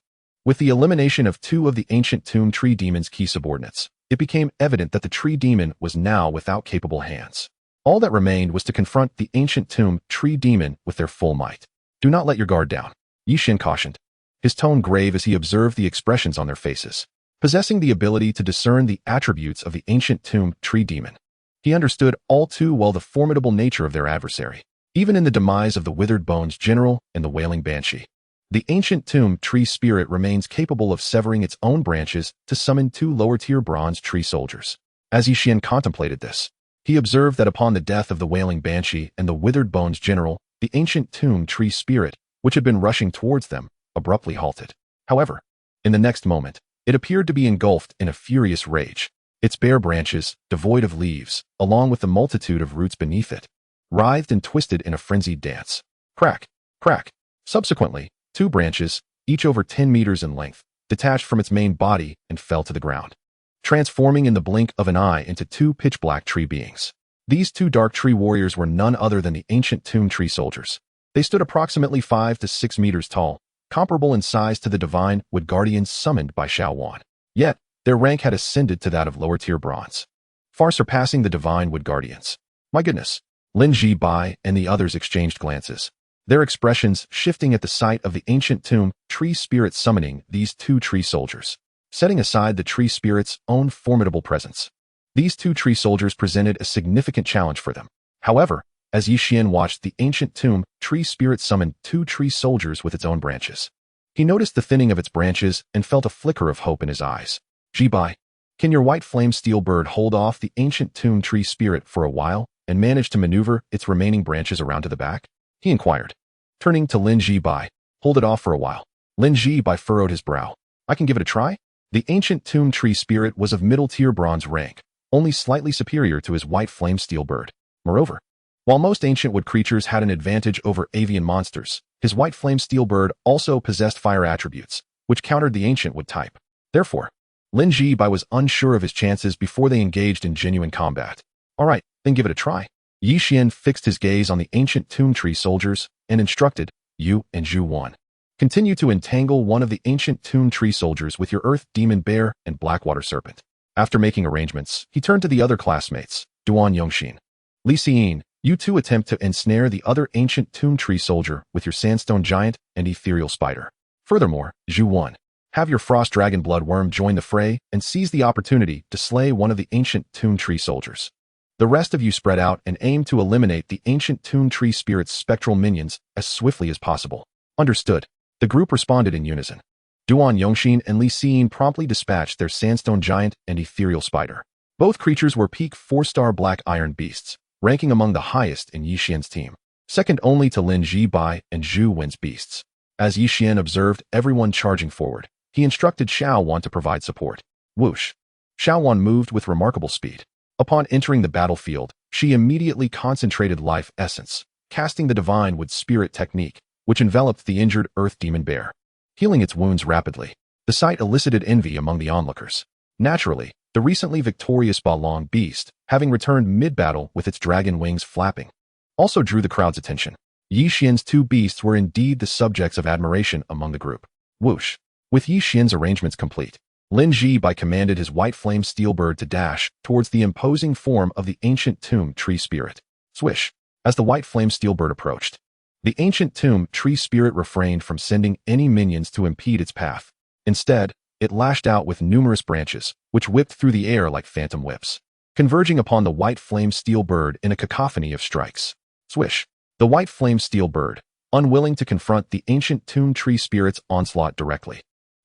With the elimination of two of the ancient tomb tree demon's key subordinates, it became evident that the tree demon was now without capable hands. All that remained was to confront the ancient tomb tree demon with their full might. Do not let your guard down, Yixin cautioned, his tone grave as he observed the expressions on their faces. Possessing the ability to discern the attributes of the ancient tomb tree demon, he understood all too well the formidable nature of their adversary, even in the demise of the Withered Bones General and the Wailing Banshee. The ancient tomb tree spirit remains capable of severing its own branches to summon two lower-tier bronze tree soldiers. As Yixin contemplated this, he observed that upon the death of the Wailing Banshee and the Withered Bones General, the ancient tomb tree spirit, which had been rushing towards them, abruptly halted. However, in the next moment, it appeared to be engulfed in a furious rage. Its bare branches, devoid of leaves, along with the multitude of roots beneath it, writhed and twisted in a frenzied dance. Crack, crack. Subsequently, two branches, each over 10 meters in length, detached from its main body and fell to the ground, transforming in the blink of an eye into two pitch-black tree beings. These two dark tree warriors were none other than the ancient tomb tree soldiers. They stood approximately 5 to 6 meters tall, comparable in size to the divine wood guardians summoned by Xuan. Yet, their rank had ascended to that of lower-tier bronze, far surpassing the divine wood guardians. My goodness! Lin Ji-bai and the others exchanged glances, their expressions shifting at the sight of the ancient tomb tree spirit summoning these two tree soldiers. Setting aside the tree spirit's own formidable presence, these two tree soldiers presented a significant challenge for them. However, as Yixin watched the ancient tomb tree spirit summon two tree soldiers with its own branches, he noticed the thinning of its branches and felt a flicker of hope in his eyes. Ji-bai, can your white flame steel bird hold off the ancient tomb tree spirit for a while and manage to maneuver its remaining branches around to the back? He inquired, turning to Lin Ji-bai. Hold it off for a while. Lin Ji-bai furrowed his brow. I can give it a try? The ancient tomb tree spirit was of middle-tier bronze rank, only slightly superior to his white flame steel bird. Moreover, while most ancient wood creatures had an advantage over avian monsters, his white flame steel bird also possessed fire attributes, which countered the ancient wood type. Therefore, Lin Ji-bai was unsure of his chances before they engaged in genuine combat. All right, then give it a try. Yixin fixed his gaze on the ancient tomb tree soldiers and instructed, you and Xuan, continue to entangle one of the ancient tomb tree soldiers with your earth demon bear and blackwater serpent. After making arrangements, he turned to the other classmates, Duan Yongxin. Li Xiyin, you two attempt to ensnare the other ancient tomb tree soldier with your sandstone giant and ethereal spider. Furthermore, Xuan, have your frost dragon bloodworm join the fray and seize the opportunity to slay one of the ancient tomb tree soldiers. The rest of you spread out and aim to eliminate the ancient tomb tree spirit's spectral minions as swiftly as possible. Understood. The group responded in unison. Duan Yongxin and Li Xiyin promptly dispatched their sandstone giant and ethereal spider. Both creatures were peak 4-star black iron beasts, ranking among the highest in Yixin's team, second only to Lin Ji-bai and Zhu Wen's beasts. As Yixin observed everyone charging forward, he instructed Xuan to provide support. Whoosh! Xuan moved with remarkable speed. Upon entering the battlefield, she immediately concentrated life essence, casting the divine wood spirit technique, which enveloped the injured earth demon bear, healing its wounds rapidly. The sight elicited envy among the onlookers. Naturally, the recently victorious Balong beast, having returned mid-battle with its dragon wings flapping, also drew the crowd's attention. Yixin's two beasts were indeed the subjects of admiration among the group. Whoosh! With Yixin's arrangements complete, Lin Ji-bai commanded his white flame steel bird to dash towards the imposing form of the ancient tomb tree spirit. Swish! As the white flame steel bird approached, the ancient tomb tree spirit refrained from sending any minions to impede its path. Instead, it lashed out with numerous branches, which whipped through the air like phantom whips, converging upon the white flame steel bird in a cacophony of strikes. Swish! The white flame steel bird, unwilling to confront the ancient tomb tree spirit's onslaught directly,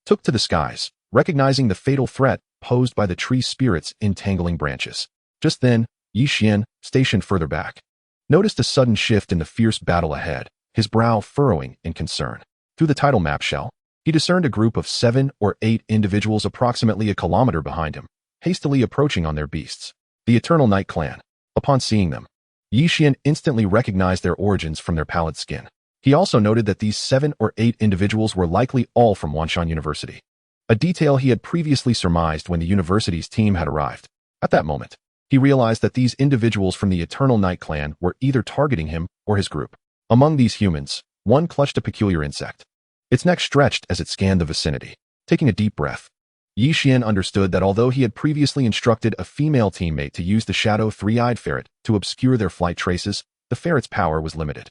took to the skies, recognizing the fatal threat posed by the tree spirit's entangling branches. Just then, Yixin, stationed further back, noticed a sudden shift in the fierce battle ahead, his brow furrowing in concern. Through the tidal map shell, he discerned a group of 7 or 8 individuals approximately a kilometer behind him, hastily approaching on their beasts. The Eternal Night Clan. Upon seeing them, Yixin instantly recognized their origins from their pallid skin. He also noted that these 7 or 8 individuals were likely all from Wanshan University, a detail he had previously surmised when the university's team had arrived. At that moment, he realized that these individuals from the Eternal Night Clan were either targeting him or his group. Among these humans, one clutched a peculiar insect. Its neck stretched as it scanned the vicinity, Taking a deep breath, Yi Xian understood that although he had previously instructed a female teammate to use the shadow three-eyed ferret to obscure their flight traces, the ferret's power was limited.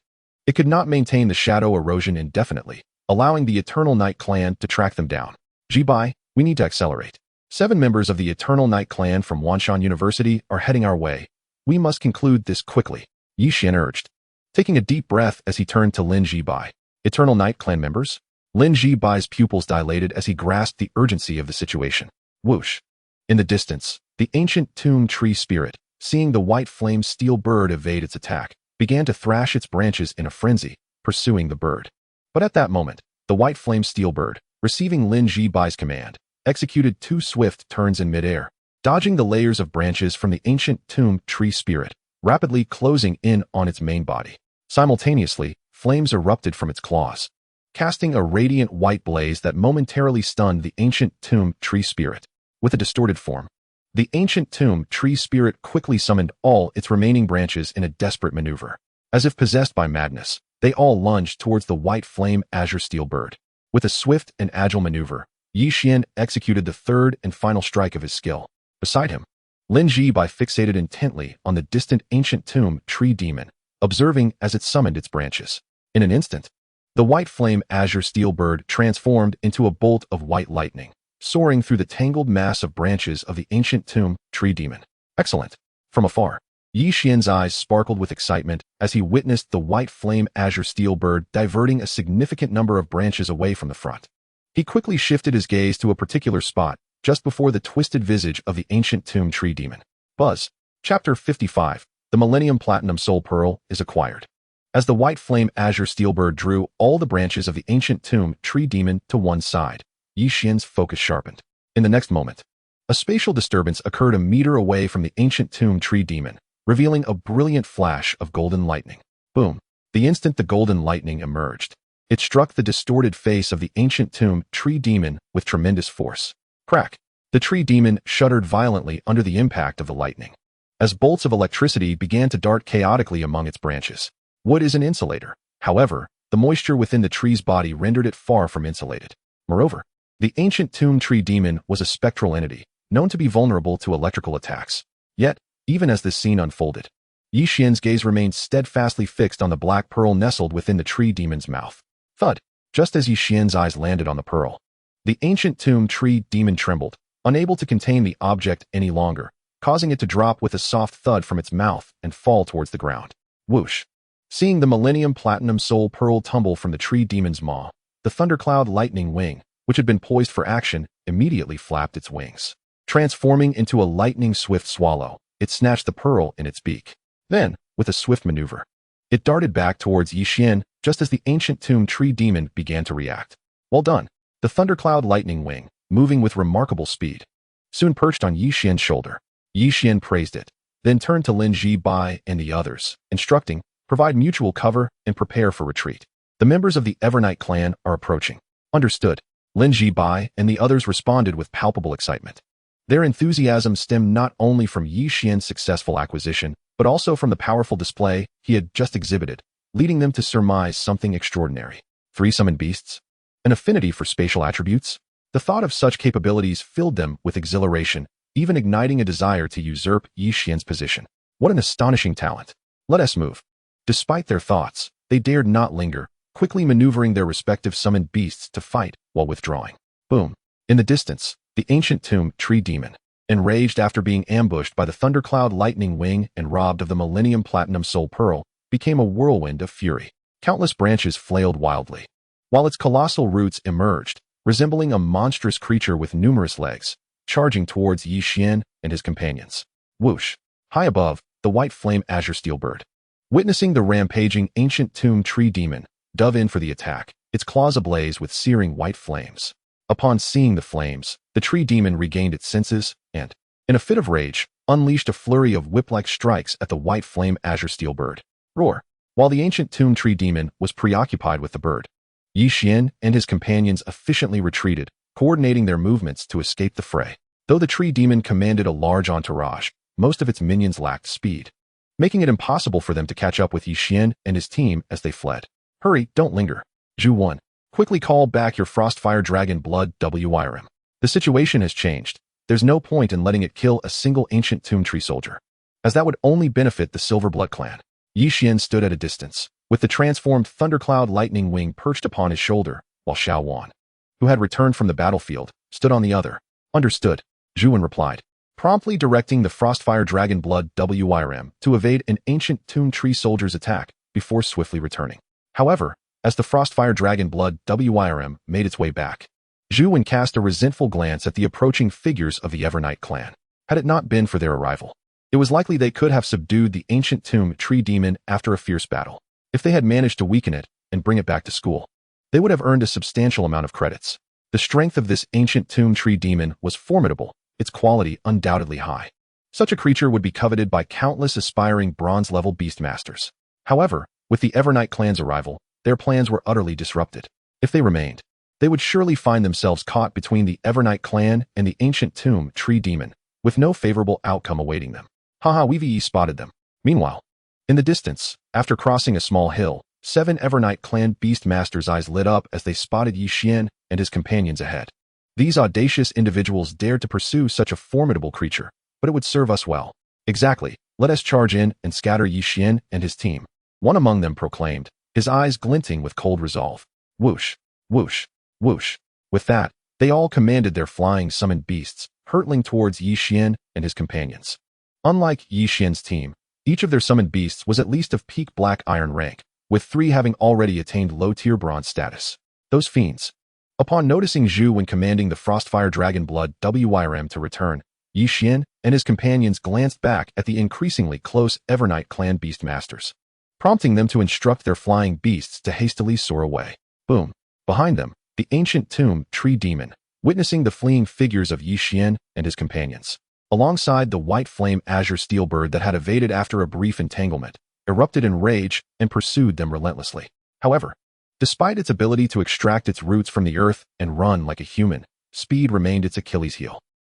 It could not maintain the shadow erosion indefinitely, allowing the Eternal Night clan to track them down. Jibai, we need to accelerate. 7 members of the Eternal Night clan from Wanshan University are heading our way. We must conclude this quickly, Yi Xian urged, taking a deep breath as he turned to Lin Jibai. Eternal Night clan members? Lin Jibai's pupils dilated as he grasped the urgency of the situation. Whoosh! In the distance, the ancient tomb tree spirit, seeing the white flame steel bird evade its attack, began to thrash its branches in a frenzy, pursuing the bird. But at that moment, the white flame steel bird, receiving Lin Jibai's command, executed 2 swift turns in midair, dodging the layers of branches from the ancient tomb tree spirit, rapidly closing in on its main body. Simultaneously, flames erupted from its claws, casting a radiant white blaze that momentarily stunned the ancient tomb tree spirit. With a distorted form, the ancient tomb tree spirit quickly summoned all its remaining branches in a desperate maneuver. As if possessed by madness, they all lunged towards the white flame azure steel bird. With a swift and agile maneuver, Yi Xian executed the third and final strike of his skill. Beside him, Lin Jibai fixated intently on the distant ancient tomb tree demon, observing as it summoned its branches. In an instant, the white flame azure steel bird transformed into a bolt of white lightning, soaring through the tangled mass of branches of the ancient tomb tree demon. Excellent. From afar, Yi Xian's eyes sparkled with excitement as he witnessed the white flame azure steel bird diverting a significant number of branches away from the front. He quickly shifted his gaze to a particular spot, just before the twisted visage of the ancient tomb tree demon. Buzz. Chapter 55. The Millennium Platinum Soul Pearl is acquired. As the white flame azure steel bird drew all the branches of the ancient tomb tree demon to one side, Yi Xian's focus sharpened. In the next moment, a spatial disturbance occurred a meter away from the ancient tomb tree demon, revealing a brilliant flash of golden lightning. Boom! The instant the golden lightning emerged, it struck the distorted face of the ancient tomb tree demon with tremendous force. Crack! The tree demon shuddered violently under the impact of the lightning, as bolts of electricity began to dart chaotically among its branches. Wood is an insulator. However, the moisture within the tree's body rendered it far from insulated. Moreover, the ancient tomb tree demon was a spectral entity, known to be vulnerable to electrical attacks. Yet, even as this scene unfolded, Yi Xian's gaze remained steadfastly fixed on the black pearl nestled within the tree demon's mouth. Thud! Just as Yi Xian's eyes landed on the pearl, the ancient tomb tree demon trembled, unable to contain the object any longer, causing it to drop with a soft thud from its mouth and fall towards the ground. Whoosh! Seeing the Millennium Platinum Soul Pearl tumble from the tree demon's maw, the thundercloud lightning wing, which had been poised for action, immediately flapped its wings. Transforming into a lightning-swift swallow, it snatched the pearl in its beak. Then, with a swift maneuver, it darted back towards Yi Xian just as the ancient tomb tree demon began to react. Well done! The thundercloud lightning wing, moving with remarkable speed, soon perched on Yi Xian's shoulder. Yi Xian praised it, then turned to Lin Jibai and the others, instructing, provide mutual cover and prepare for retreat. The members of the Evernight clan are approaching. Understood. Lin Jibai and the others responded with palpable excitement. Their enthusiasm stemmed not only from Yi Xian's successful acquisition, but also from the powerful display he had just exhibited, leading them to surmise something extraordinary. 3 summoned beasts? An affinity for spatial attributes? The thought of such capabilities filled them with exhilaration, even igniting a desire to usurp Yi Xian's position. What an astonishing talent! Let us move. Despite their thoughts, they dared not linger, quickly maneuvering their respective summoned beasts to fight while withdrawing. Boom! In the distance, the ancient tomb tree demon, enraged after being ambushed by the thundercloud lightning wing and robbed of the Millennium Platinum Soul Pearl, became a whirlwind of fury. Countless branches flailed wildly, while its colossal roots emerged, resembling a monstrous creature with numerous legs, charging towards Yi Xian and his companions. Whoosh! High above, the white flame azure steel bird, witnessing the rampaging ancient tomb tree demon, dove in for the attack, its claws ablaze with searing white flames. Upon seeing the flames, the tree demon regained its senses and, in a fit of rage, unleashed a flurry of whip-like strikes at the white flame azure steel bird. Roar! While the ancient tomb tree demon was preoccupied with the bird, Yi Xian and his companions efficiently retreated, coordinating their movements to escape the fray. Though the tree demon commanded a large entourage, most of its minions lacked speed, making it impossible for them to catch up with Yi Xian and his team as they fled. Hurry, don't linger. Zhu 1. Quickly call back your Frostfire Dragon Blood WIRM. The situation has changed. There's no point in letting it kill a single ancient tomb tree soldier, as that would only benefit the Silver Blood clan. Yi Xian stood at a distance, with the transformed Thundercloud Lightning Wing perched upon his shoulder, while Xuan, who had returned from the battlefield, stood on the other. Understood, Xuan replied, promptly directing the Frostfire Dragon Blood WIRM to evade an ancient tomb tree soldier's attack before swiftly returning. However, as the Frostfire Dragon Blood WIRM made its way back, Xuan cast a resentful glance at the approaching figures of the Evernight clan. Had it not been for their arrival, it was likely they could have subdued the ancient tomb tree demon after a fierce battle. If they had managed to weaken it and bring it back to school, they would have earned a substantial amount of credits. The strength of this ancient tomb tree demon was formidable, its quality undoubtedly high. Such a creature would be coveted by countless aspiring bronze-level beastmasters. However, with the Evernight clan's arrival, their plans were utterly disrupted. If they remained, they would surely find themselves caught between the Evernight clan and the ancient tomb tree demon, with no favorable outcome awaiting them. Haha, we've spotted them. Meanwhile, in the distance, after crossing a small hill, 7 Evernight clan beastmasters' eyes lit up as they spotted Yi Xian and his companions ahead. These audacious individuals dared to pursue such a formidable creature, but it would serve us well. Exactly, let us charge in and scatter Yi Xian and his team. One among them proclaimed, his eyes glinting with cold resolve. Whoosh, whoosh, whoosh. With that, they all commanded their flying summoned beasts, hurtling towards Yi Xian and his companions. Unlike Yi Xian's team, each of their summoned beasts was at least of peak black iron rank, with 3 having already attained low-tier bronze status. Those fiends. Upon noticing Zhu when commanding the Frostfire Dragon Blood WIRM to return, Yi Xian and his companions glanced back at the increasingly close Evernight clan beastmasters, prompting them to instruct their flying beasts to hastily soar away. Boom. Behind them, the ancient tomb tree demon, witnessing the fleeing figures of Yi Xian and his companions, alongside the white flame azure steel bird that had evaded after a brief entanglement, erupted in rage and pursued them relentlessly. However, despite its ability to extract its roots from the earth and run like a human, speed remained its Achilles heel.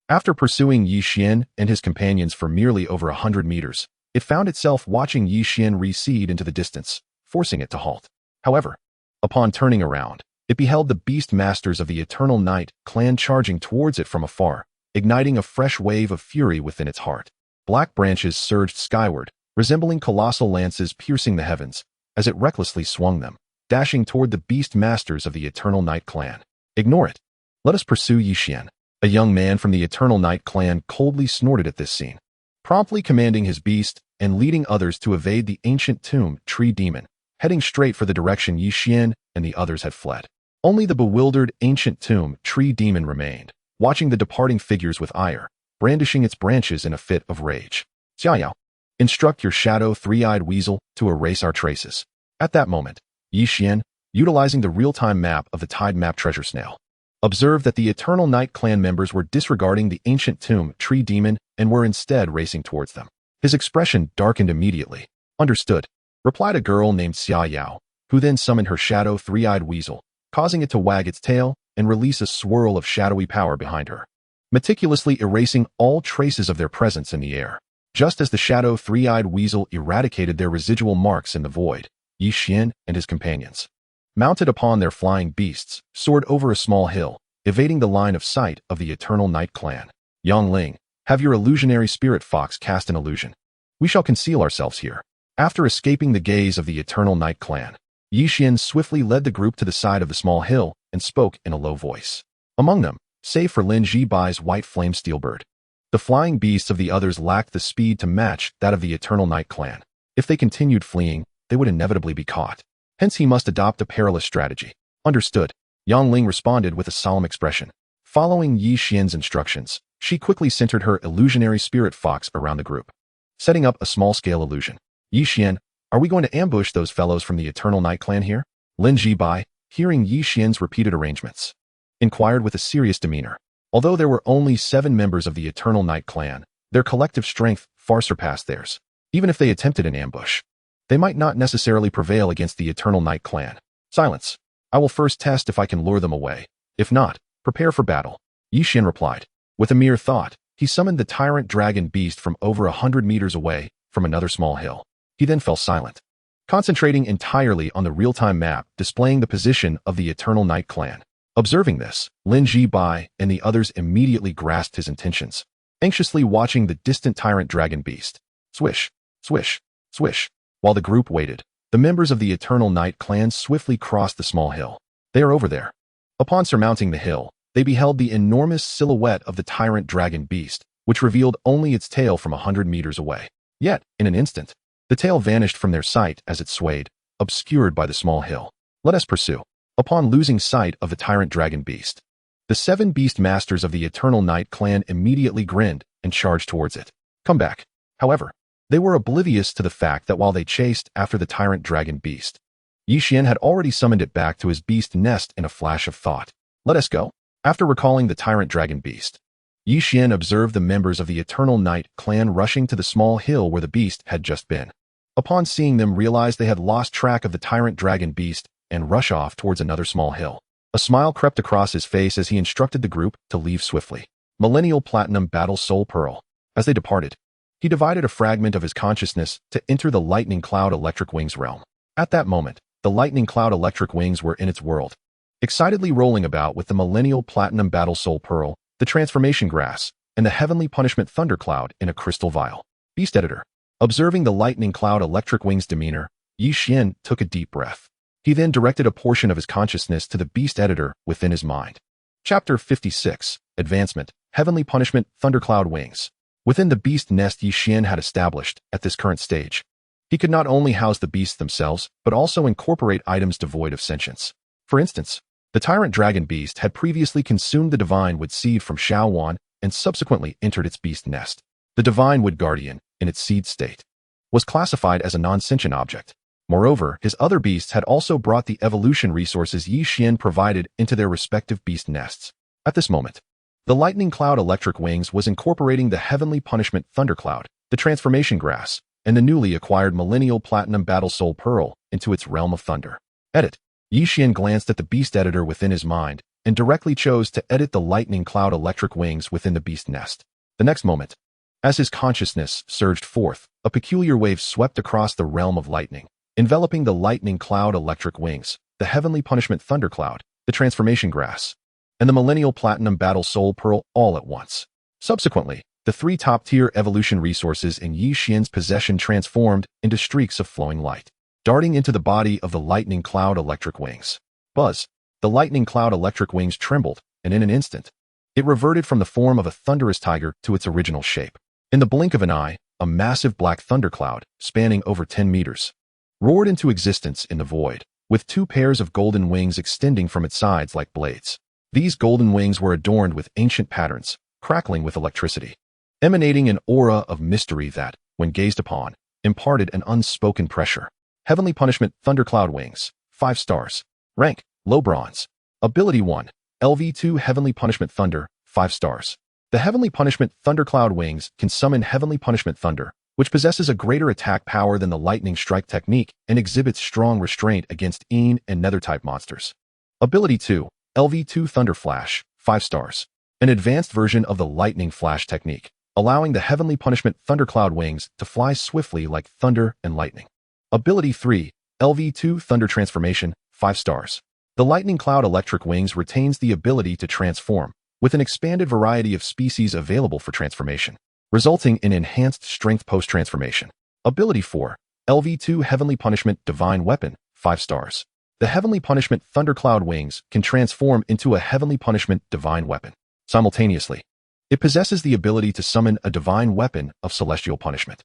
After pursuing Yi Xian and his companions for merely over 100 meters, it found itself watching Yi Xian recede into the distance, forcing it to halt. However, upon turning around, it beheld the beast masters of the Eternal Night clan charging towards it from afar, igniting a fresh wave of fury within its heart. Black branches surged skyward, resembling colossal lances piercing the heavens, as it recklessly swung them, dashing toward the beast masters of the Eternal Night clan. Ignore it. Let us pursue Yi Xian. A young man from the Eternal Night clan coldly snorted at this scene, promptly commanding his beast and leading others to evade the ancient tomb tree demon, heading straight for the direction Yi Xian and the others had fled. Only the bewildered ancient tomb tree demon remained, watching the departing figures with ire, brandishing its branches in a fit of rage. Xiaoyao, instruct your shadow three-eyed weasel to erase our traces. At that moment, Yi Xian, utilizing the real-time map of the Tide Map Treasure Snail, observed that the Eternal Night clan members were disregarding the ancient tomb tree demon and were instead racing towards them. His expression darkened immediately. Understood, replied a girl named Xiaoyao, who then summoned her shadow three-eyed weasel, causing it to wag its tail and release a swirl of shadowy power behind her, meticulously erasing all traces of their presence in the air. Just as the shadow three-eyed weasel eradicated their residual marks in the void, Yi Xian and his companions, mounted upon their flying beasts, soared over a small hill, evading the line of sight of the Eternal Night clan. Yongling, have your illusionary spirit fox cast an illusion. We shall conceal ourselves here. After escaping the gaze of the Eternal Night clan, Yi Xian swiftly led the group to the side of the small hill and spoke in a low voice. Among them, save for Lin Zhibai's white flame steelbird, the flying beasts of the others lacked the speed to match that of the Eternal Night clan. If they continued fleeing, they would inevitably be caught. Hence he must adopt a perilous strategy. Understood, Yongling responded with a solemn expression. Following Yi Xian's instructions, she quickly centered her illusionary spirit fox around the group, setting up a small-scale illusion. Yi Xian, are we going to ambush those fellows from the Eternal Night clan here? Lin Zhibai, hearing Yi Xian's repeated arrangements, inquired with a serious demeanor. Although there were only 7 members of the Eternal Night clan, their collective strength far surpassed theirs. Even if they attempted an ambush, they might not necessarily prevail against the Eternal Night clan. Silence. I will first test if I can lure them away. If not, prepare for battle. Yi Xian replied. With a mere thought, he summoned the tyrant dragon beast from over 100 meters away from another small hill. He then fell silent, concentrating entirely on the real-time map displaying the position of the Eternal Night clan. Observing this, Lin Ji-bai and the others immediately grasped his intentions, anxiously watching the distant tyrant dragon beast. Swish, swish, swish. While the group waited, the members of the Eternal Night clan swiftly crossed the small hill. They are over there. Upon surmounting the hill, they beheld the enormous silhouette of the tyrant dragon beast, which revealed only its tail from 100 meters away. Yet, in an instant, the tail vanished from their sight as it swayed, obscured by the small hill. Let us pursue. Upon losing sight of the tyrant dragon beast, the 7 beast masters of the Eternal Night clan immediately grinned and charged towards it. Come back. However, they were oblivious to the fact that while they chased after the tyrant dragon beast, Yixian had already summoned it back to his beast nest in a flash of thought. Let us go. After recalling the tyrant dragon beast, Yixian observed the members of the Eternal Night clan rushing to the small hill where the beast had just been. Upon seeing them, realized they had lost track of the tyrant dragon beast and rush off towards another small hill. A smile crept across his face as he instructed the group to leave swiftly. Millennial Platinum Battle Soul Pearl. As they departed, he divided a fragment of his consciousness to enter the Lightning Cloud Electric Wings realm. At that moment, the Lightning Cloud Electric Wings were in its world, excitedly rolling about with the Millennial Platinum Battle Soul Pearl, the Transformation Grass, and the Heavenly Punishment Thundercloud in a crystal vial. Beast Editor. Observing the Lightning Cloud Electric Wings' demeanor, Yixian took a deep breath. He then directed a portion of his consciousness to the Beast Editor within his mind. Chapter 56. Advancement. Heavenly Punishment Thundercloud Wings. Within the beast nest Yixian had established at this current stage, he could not only house the beasts themselves, but also incorporate items devoid of sentience. For instance, the tyrant dragon beast had previously consumed the Divine Wood seed from Xuan and subsequently entered its beast nest. The Divine Wood Guardian, in its seed state, was classified as a non-sentient object. Moreover, his other beasts had also brought the evolution resources Yixian provided into their respective beast nests. At this moment, the Lightning Cloud Electric Wings was incorporating the Heavenly Punishment Thundercloud, the Transformation Grass, and the newly acquired Millennial Platinum Battle Soul Pearl into its realm of thunder. Edit. Yixian glanced at the Beast Editor within his mind and directly chose to edit the Lightning Cloud Electric Wings within the beast nest. The next moment, as his consciousness surged forth, a peculiar wave swept across the realm of lightning, enveloping the Lightning Cloud Electric Wings, the Heavenly Punishment Thundercloud, the Transformation Grass, and the Millennial Platinum Battle Soul Pearl all at once. Subsequently, the 3 top-tier evolution resources in Yixian's possession transformed into streaks of flowing light, darting into the body of the Lightning Cloud Electric Wings. Buzz! The Lightning Cloud Electric Wings trembled, and in an instant, it reverted from the form of a thunderous tiger to its original shape. In the blink of an eye, a massive black thundercloud, spanning over 10 meters, roared into existence in the void, with 2 pairs of golden wings extending from its sides like blades. These golden wings were adorned with ancient patterns, crackling with electricity, emanating an aura of mystery that, when gazed upon, imparted an unspoken pressure. Heavenly Punishment Thundercloud Wings. 5 stars. Rank. Low Bronze. Ability 1. LV2 Heavenly Punishment Thunder. 5 stars. The Heavenly Punishment Thundercloud Wings can summon Heavenly Punishment Thunder, which possesses a greater attack power than the Lightning Strike technique and exhibits strong restraint against Een and Nether-type monsters. Ability 2. LV2 Thunder Flash. 5 stars. An advanced version of the Lightning Flash technique, allowing the Heavenly Punishment Thundercloud Wings to fly swiftly like thunder and lightning. Ability 3. LV2 Thunder Transformation. 5 stars. The Lightning Cloud Electric Wings retains the ability to transform, with an expanded variety of species available for transformation, resulting in enhanced strength post-transformation. Ability 4. LV2 Heavenly Punishment Divine Weapon. 5 stars. The Heavenly Punishment Thundercloud Wings can transform into a Heavenly Punishment Divine Weapon. Simultaneously, it possesses the ability to summon a divine weapon of celestial punishment.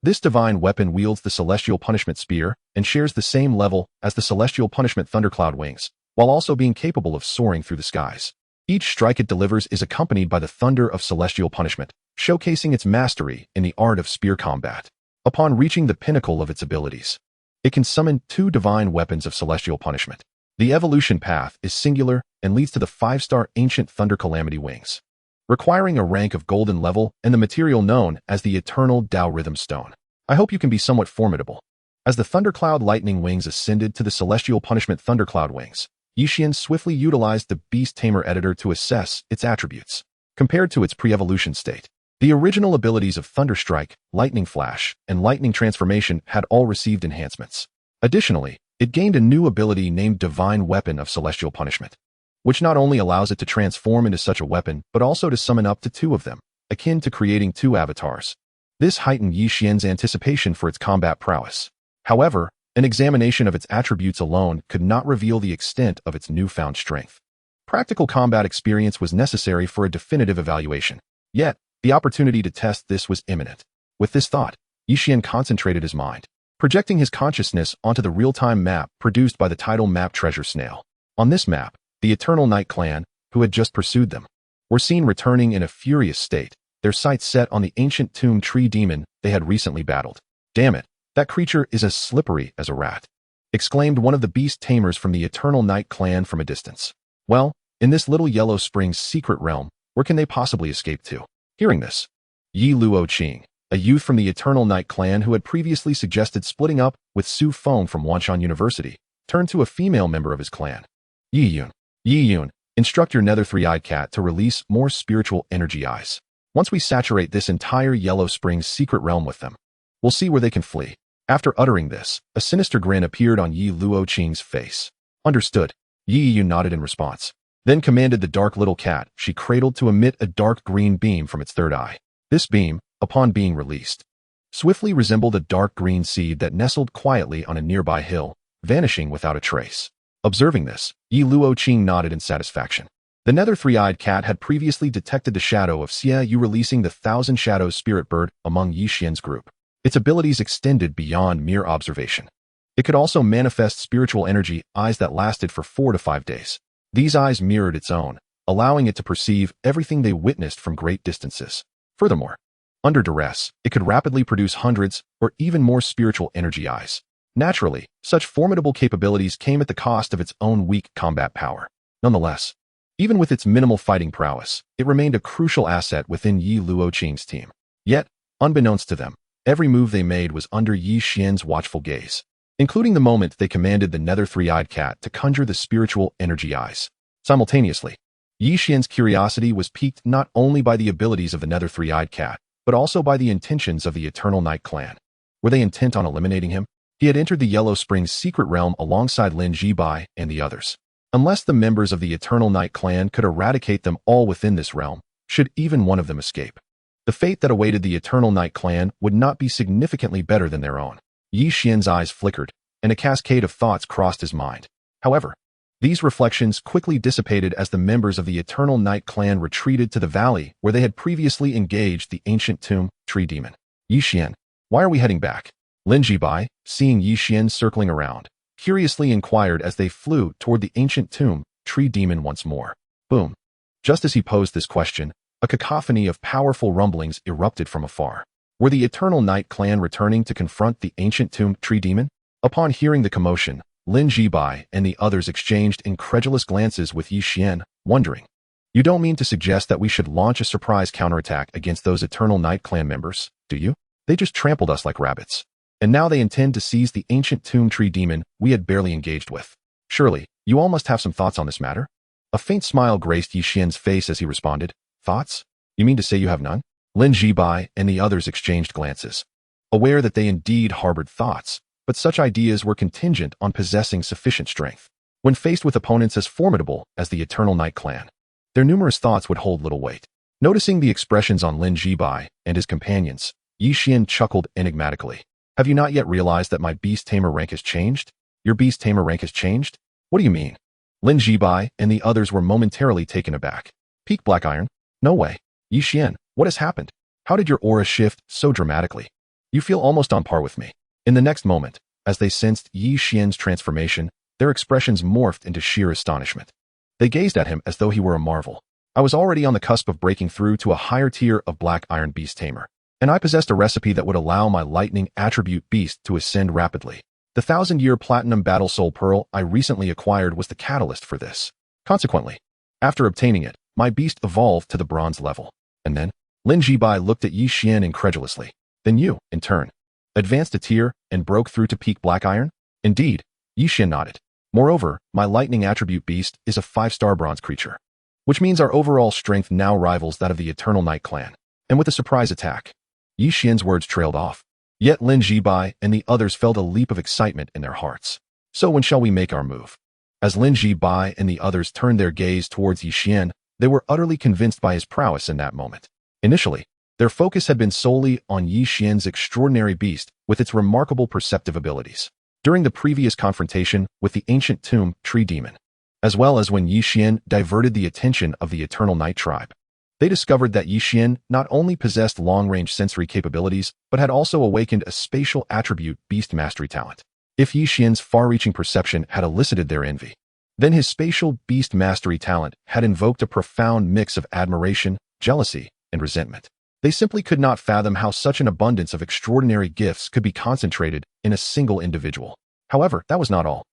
This divine weapon wields the Celestial Punishment Spear and shares the same level as the Celestial Punishment Thundercloud Wings, while also being capable of soaring through the skies. Each strike it delivers is accompanied by the thunder of celestial punishment, showcasing its mastery in the art of spear combat. Upon reaching the pinnacle of its abilities, it can summon 2 divine weapons of celestial punishment. The evolution path is singular and leads to the 5-star Ancient Thunder Calamity Wings, requiring a rank of golden level and the material known as the Eternal Tao Rhythm Stone. I hope you can be somewhat formidable. As the Thundercloud Lightning Wings ascended to the Celestial Punishment Thundercloud Wings, Yixian swiftly utilized the Beast Tamer editor to assess its attributes. Compared to its pre-evolution state, the original abilities of Thunder Strike, Lightning Flash, and Lightning Transformation had all received enhancements. Additionally, it gained a new ability named Divine Weapon of Celestial Punishment, which not only allows it to transform into such a weapon, but also to summon up to 2 of them, akin to creating 2 avatars. This heightened Yi Xian's anticipation for its combat prowess. However, an examination of its attributes alone could not reveal the extent of its newfound strength. Practical combat experience was necessary for a definitive evaluation. Yet, the opportunity to test this was imminent. With this thought, Yi Xian concentrated his mind, projecting his consciousness onto the real-time map produced by the tidal map treasure snail. On this map, the Eternal Night Clan, who had just pursued them, were seen returning in a furious state, their sights set on the ancient tomb tree demon they had recently battled. "Damn it, that creature is as slippery as a rat," exclaimed one of the beast tamers from the Eternal Night Clan from a distance. "Well, in this little Yellow Springs secret realm, where can they possibly escape to?" Hearing this, Yi Luoqing, a youth from the Eternal Night Clan who had previously suggested splitting up with Su Feng from Wanshan University, turned to a female member of his clan. Yi Yun, instruct your nether three-eyed cat to release more spiritual energy eyes. Once we saturate this entire Yellow Springs secret realm with them, we'll see where they can flee." After uttering this, a sinister grin appeared on Yi Luoqing's face. "Understood." Yi Yun nodded in response, then commanded the dark little cat she cradled to emit a dark green beam from its third eye. This beam, upon being released, swiftly resembled a dark green seed that nestled quietly on a nearby hill, vanishing without a trace. Observing this, Yi Luoqing nodded in satisfaction. The nether three-eyed cat had previously detected the shadow of Xia Yu releasing the Thousand Shadows spirit bird among Yi Xian's group. Its abilities extended beyond mere observation. It could also manifest spiritual energy eyes that lasted for 4 to 5 days. These eyes mirrored its own, allowing it to perceive everything they witnessed from great distances. Furthermore, under duress, it could rapidly produce hundreds or even more spiritual energy eyes. Naturally, such formidable capabilities came at the cost of its own weak combat power. Nonetheless, even with its minimal fighting prowess, it remained a crucial asset within Yi Luoqing's team. Yet, unbeknownst to them, every move they made was under Yi Xian's watchful gaze, including the moment they commanded the nether three-eyed cat to conjure the spiritual energy eyes. Simultaneously, Yi Xian's curiosity was piqued not only by the abilities of the nether three-eyed cat, but also by the intentions of the Eternal Night Clan. Were they intent on eliminating him? He had entered the Yellow Springs secret realm alongside Lin Jibai and the others. Unless the members of the Eternal Night Clan could eradicate them all within this realm, should even one of them escape, the fate that awaited the Eternal Night Clan would not be significantly better than their own. Yi Xian's eyes flickered, and a cascade of thoughts crossed his mind. However, these reflections quickly dissipated as the members of the Eternal Night Clan retreated to the valley where they had previously engaged the ancient tomb tree demon. "Yi Xian, why are we heading back?" Lin Jibai, seeing Yi Xian circling around, curiously inquired as they flew toward the ancient tomb tree demon once more. Boom. Just as he posed this question, a cacophony of powerful rumblings erupted from afar. Were the Eternal Night Clan returning to confront the ancient tomb tree demon? Upon hearing the commotion, Lin Jibai and the others exchanged incredulous glances with Yi Xian, wondering, "You don't mean to suggest that we should launch a surprise counterattack against those Eternal Night Clan members, do you? They just trampled us like rabbits. And now they intend to seize the ancient tomb tree demon we had barely engaged with. Surely, you all must have some thoughts on this matter?" A faint smile graced Yi Xian's face as he responded. "Thoughts? You mean to say you have none?" Lin Jibai and the others exchanged glances, aware that they indeed harbored thoughts, but such ideas were contingent on possessing sufficient strength. When faced with opponents as formidable as the Eternal Night Clan, their numerous thoughts would hold little weight. Noticing the expressions on Lin Jibai and his companions, Yi Xian chuckled enigmatically. "Have you not yet realized that my Beast Tamer rank has changed?" "Your Beast Tamer rank has changed? What do you mean?" Lin Jibai and the others were momentarily taken aback. "Peak Black Iron? No way. Yi Xian, what has happened? How did your aura shift so dramatically? You feel almost on par with me." In the next moment, as they sensed Yi Xian's transformation, their expressions morphed into sheer astonishment. They gazed at him as though he were a marvel. "I was already on the cusp of breaking through to a higher tier of Black Iron Beast Tamer, and I possessed a recipe that would allow my lightning attribute beast to ascend rapidly. The 1,000-year platinum battle soul pearl I recently acquired was the catalyst for this. Consequently, after obtaining it, my beast evolved to the bronze level." And then, Lin Jibai looked at Yi Xian incredulously. "Then you, in turn, advanced a tier and broke through to peak Black Iron?" "Indeed," Yi Xian nodded. "Moreover, my lightning attribute beast is a 5-star bronze creature, which means our overall strength now rivals that of the Eternal Night Clan. And with a surprise attack..." Yi Xian's words trailed off. Yet Lin Jibai and the others felt a leap of excitement in their hearts. So when shall we make our move? As Lin Jibai and the others turned their gaze towards Yixian, they were utterly convinced by his prowess in that moment. Initially, their focus had been solely on Yixian's extraordinary beast with its remarkable perceptive abilities. During the previous confrontation with the ancient tomb tree demon, as well as when Yixian diverted the attention of the Eternal Night tribe, they discovered that Yixian not only possessed long-range sensory capabilities, but had also awakened a spatial attribute beast mastery talent. If Yixian's far-reaching perception had elicited their envy, then his spatial beast mastery talent had invoked a profound mix of admiration, jealousy, and resentment. They simply could not fathom how such an abundance of extraordinary gifts could be concentrated in a single individual. However, that was not all.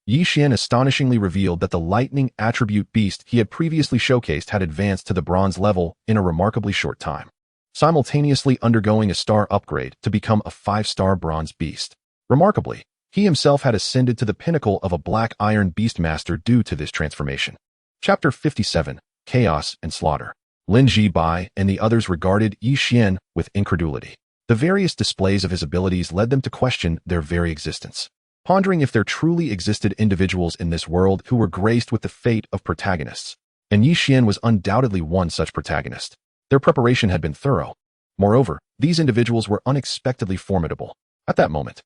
Yixian astonishingly revealed that the lightning attribute beast he had previously showcased had advanced to the bronze level in a remarkably short time, simultaneously undergoing a star upgrade to become a 5-star bronze beast. Remarkably, he himself had ascended to the pinnacle of a black iron beastmaster due to this transformation. Chapter 57, Chaos and Slaughter. Lin Jibai and the others regarded Yixian with incredulity. The various displays of his abilities led them to question their very existence, pondering if there truly existed individuals in this world who were graced with the fate of protagonists. And Yixian was undoubtedly one such protagonist. Their preparation had been thorough. Moreover, these individuals were unexpectedly formidable. At that moment,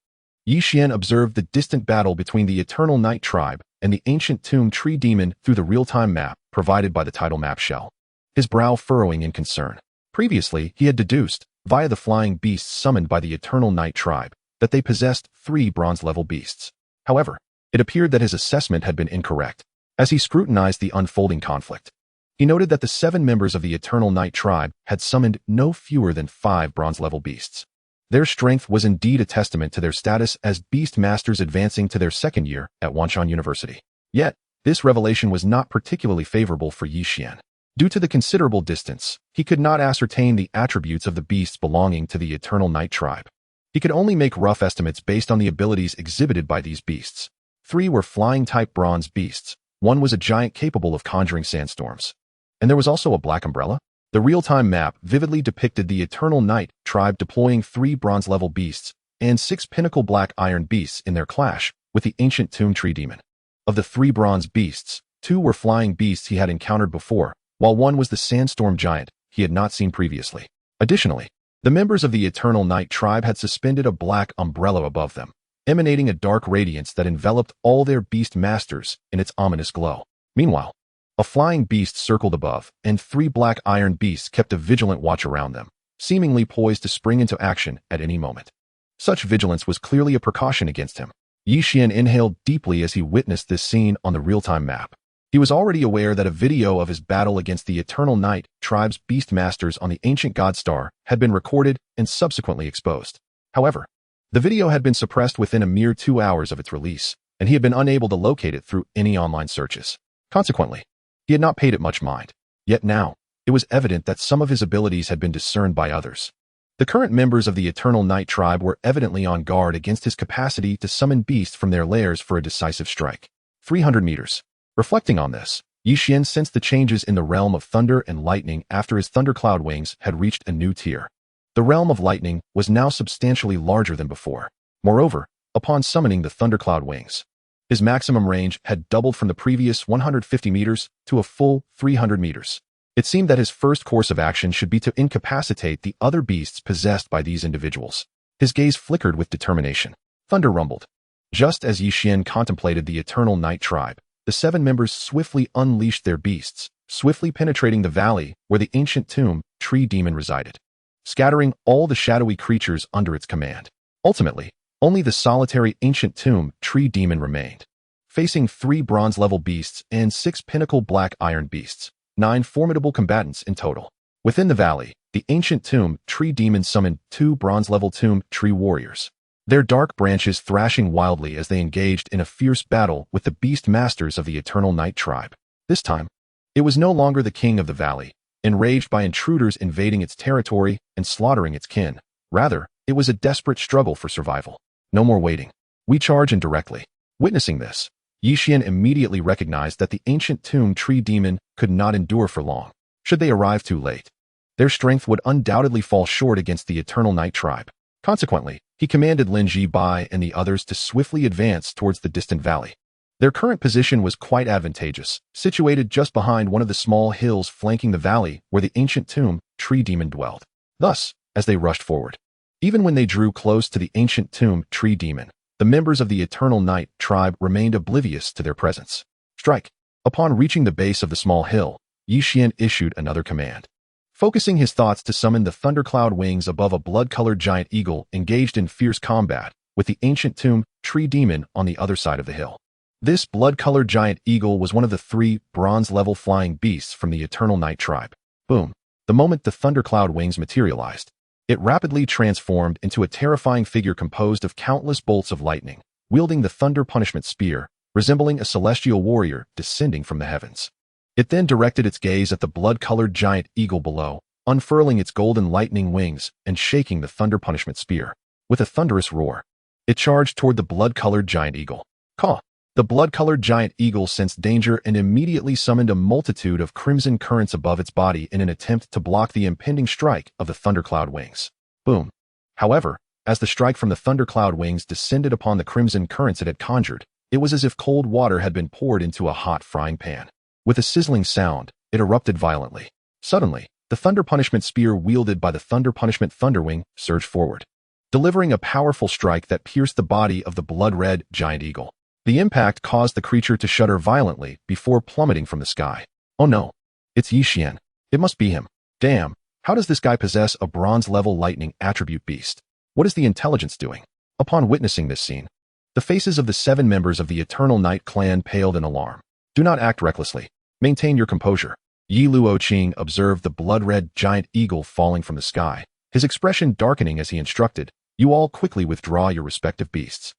Yixian observed the distant battle between the Eternal Night tribe and the ancient tomb tree demon through the real-time map provided by the title map shell, his brow furrowing in concern. Previously, he had deduced, via the flying beasts summoned by the Eternal Night tribe, that they possessed 3 bronze-level beasts. However, it appeared that his assessment had been incorrect. As he scrutinized the unfolding conflict, he noted that the 7 members of the Eternal Night tribe had summoned no fewer than 5 bronze-level beasts. Their strength was indeed a testament to their status as beast masters advancing to their second year at Wanshan University. Yet, this revelation was not particularly favorable for Yixian. Due to the considerable distance, he could not ascertain the attributes of the beasts belonging to the Eternal Night tribe. He could only make rough estimates based on the abilities exhibited by these beasts. 3 were flying-type bronze beasts, 1 was a giant capable of conjuring sandstorms, and there was also a black umbrella. The real-time map vividly depicted the Eternal Night tribe deploying 3 bronze-level beasts and 6 pinnacle black iron beasts in their clash with the ancient tomb tree demon. Of the 3 bronze beasts, 2 were flying beasts he had encountered before, while 1 was the sandstorm giant he had not seen previously. Additionally, the members of the Eternal Night tribe had suspended a black umbrella above them, emanating a dark radiance that enveloped all their beast masters in its ominous glow. Meanwhile, a flying beast circled above, and 3 black iron beasts kept a vigilant watch around them, seemingly poised to spring into action at any moment. Such vigilance was clearly a precaution against him. Yixian inhaled deeply as he witnessed this scene on the real-time map. He was already aware that a video of his battle against the Eternal Night tribe's beast masters on the ancient god star had been recorded and subsequently exposed. However, the video had been suppressed within a mere 2 hours of its release, and he had been unable to locate it through any online searches. Consequently, he had not paid it much mind. Yet now, it was evident that some of his abilities had been discerned by others. The current members of the Eternal Night tribe were evidently on guard against his capacity to summon beasts from their lairs for a decisive strike. 300 meters. Reflecting on this, Yixian sensed the changes in the realm of thunder and lightning after his thundercloud wings had reached a new tier. The realm of lightning was now substantially larger than before. Moreover, upon summoning the thundercloud wings, his maximum range had doubled from the previous 150 meters to a full 300 meters. It seemed that his first course of action should be to incapacitate the other beasts possessed by these individuals. His gaze flickered with determination. Thunder rumbled. Just as Yixian contemplated the Eternal Night tribe, the 7 members swiftly unleashed their beasts, swiftly penetrating the valley where the ancient tomb tree demon resided, scattering all the shadowy creatures under its command. Ultimately, only the solitary ancient tomb tree demon remained, facing 3 bronze-level beasts and 6 pinnacle black iron beasts, 9 formidable combatants in total. Within the valley, the ancient tomb tree demon summoned 2 bronze-level tomb tree warriors, their dark branches thrashing wildly as they engaged in a fierce battle with the beast masters of the Eternal Night tribe. This time, it was no longer the king of the valley, enraged by intruders invading its territory and slaughtering its kin. Rather, it was a desperate struggle for survival. No more waiting. We charge in directly. Witnessing this, Yixian immediately recognized that the ancient tomb tree demon could not endure for long. Should they arrive too late, their strength would undoubtedly fall short against the Eternal Night tribe. Consequently, He commanded Lin Bai and the others to swiftly advance towards the distant valley. Their current position was quite advantageous, situated just behind one of the small hills flanking the valley where the ancient tomb tree demon dwelled. Thus, as they rushed forward, even when they drew close to the ancient tomb tree demon, the members of the Eternal Night tribe remained oblivious to their presence. Strike! Upon reaching the base of the small hill, Yixian issued another command. Focusing his thoughts to summon the thundercloud wings above a blood-colored giant eagle engaged in fierce combat with the ancient tomb tree demon on the other side of the hill. This blood-colored giant eagle was one of the 3 bronze-level flying beasts from the Eternal Night tribe. Boom! The moment the thundercloud wings materialized, it rapidly transformed into a terrifying figure composed of countless bolts of lightning, wielding the thunder punishment spear, resembling a celestial warrior descending from the heavens. It then directed its gaze at the blood-colored giant eagle below, unfurling its golden lightning wings and shaking the thunder punishment spear. With a thunderous roar, it charged toward the blood-colored giant eagle. Caw! The blood-colored giant eagle sensed danger and immediately summoned a multitude of crimson currents above its body in an attempt to block the impending strike of the thundercloud wings. Boom! However, as the strike from the thundercloud wings descended upon the crimson currents it had conjured, it was as if cold water had been poured into a hot frying pan. With a sizzling sound, it erupted violently. Suddenly, the thunder punishment spear wielded by the thunder punishment thunderwing surged forward, delivering a powerful strike that pierced the body of the blood-red giant eagle. The impact caused the creature to shudder violently before plummeting from the sky. Oh no! It's Yixian. It must be him. Damn, how does this guy possess a bronze-level lightning attribute beast? What is the intelligence doing? Upon witnessing this scene, the faces of the 7 members of the Eternal Night clan paled in alarm. Do not act recklessly. Maintain your composure. Yi Luoqing observed the blood-red giant eagle falling from the sky, his expression darkening as he instructed, "You all quickly withdraw your respective beasts.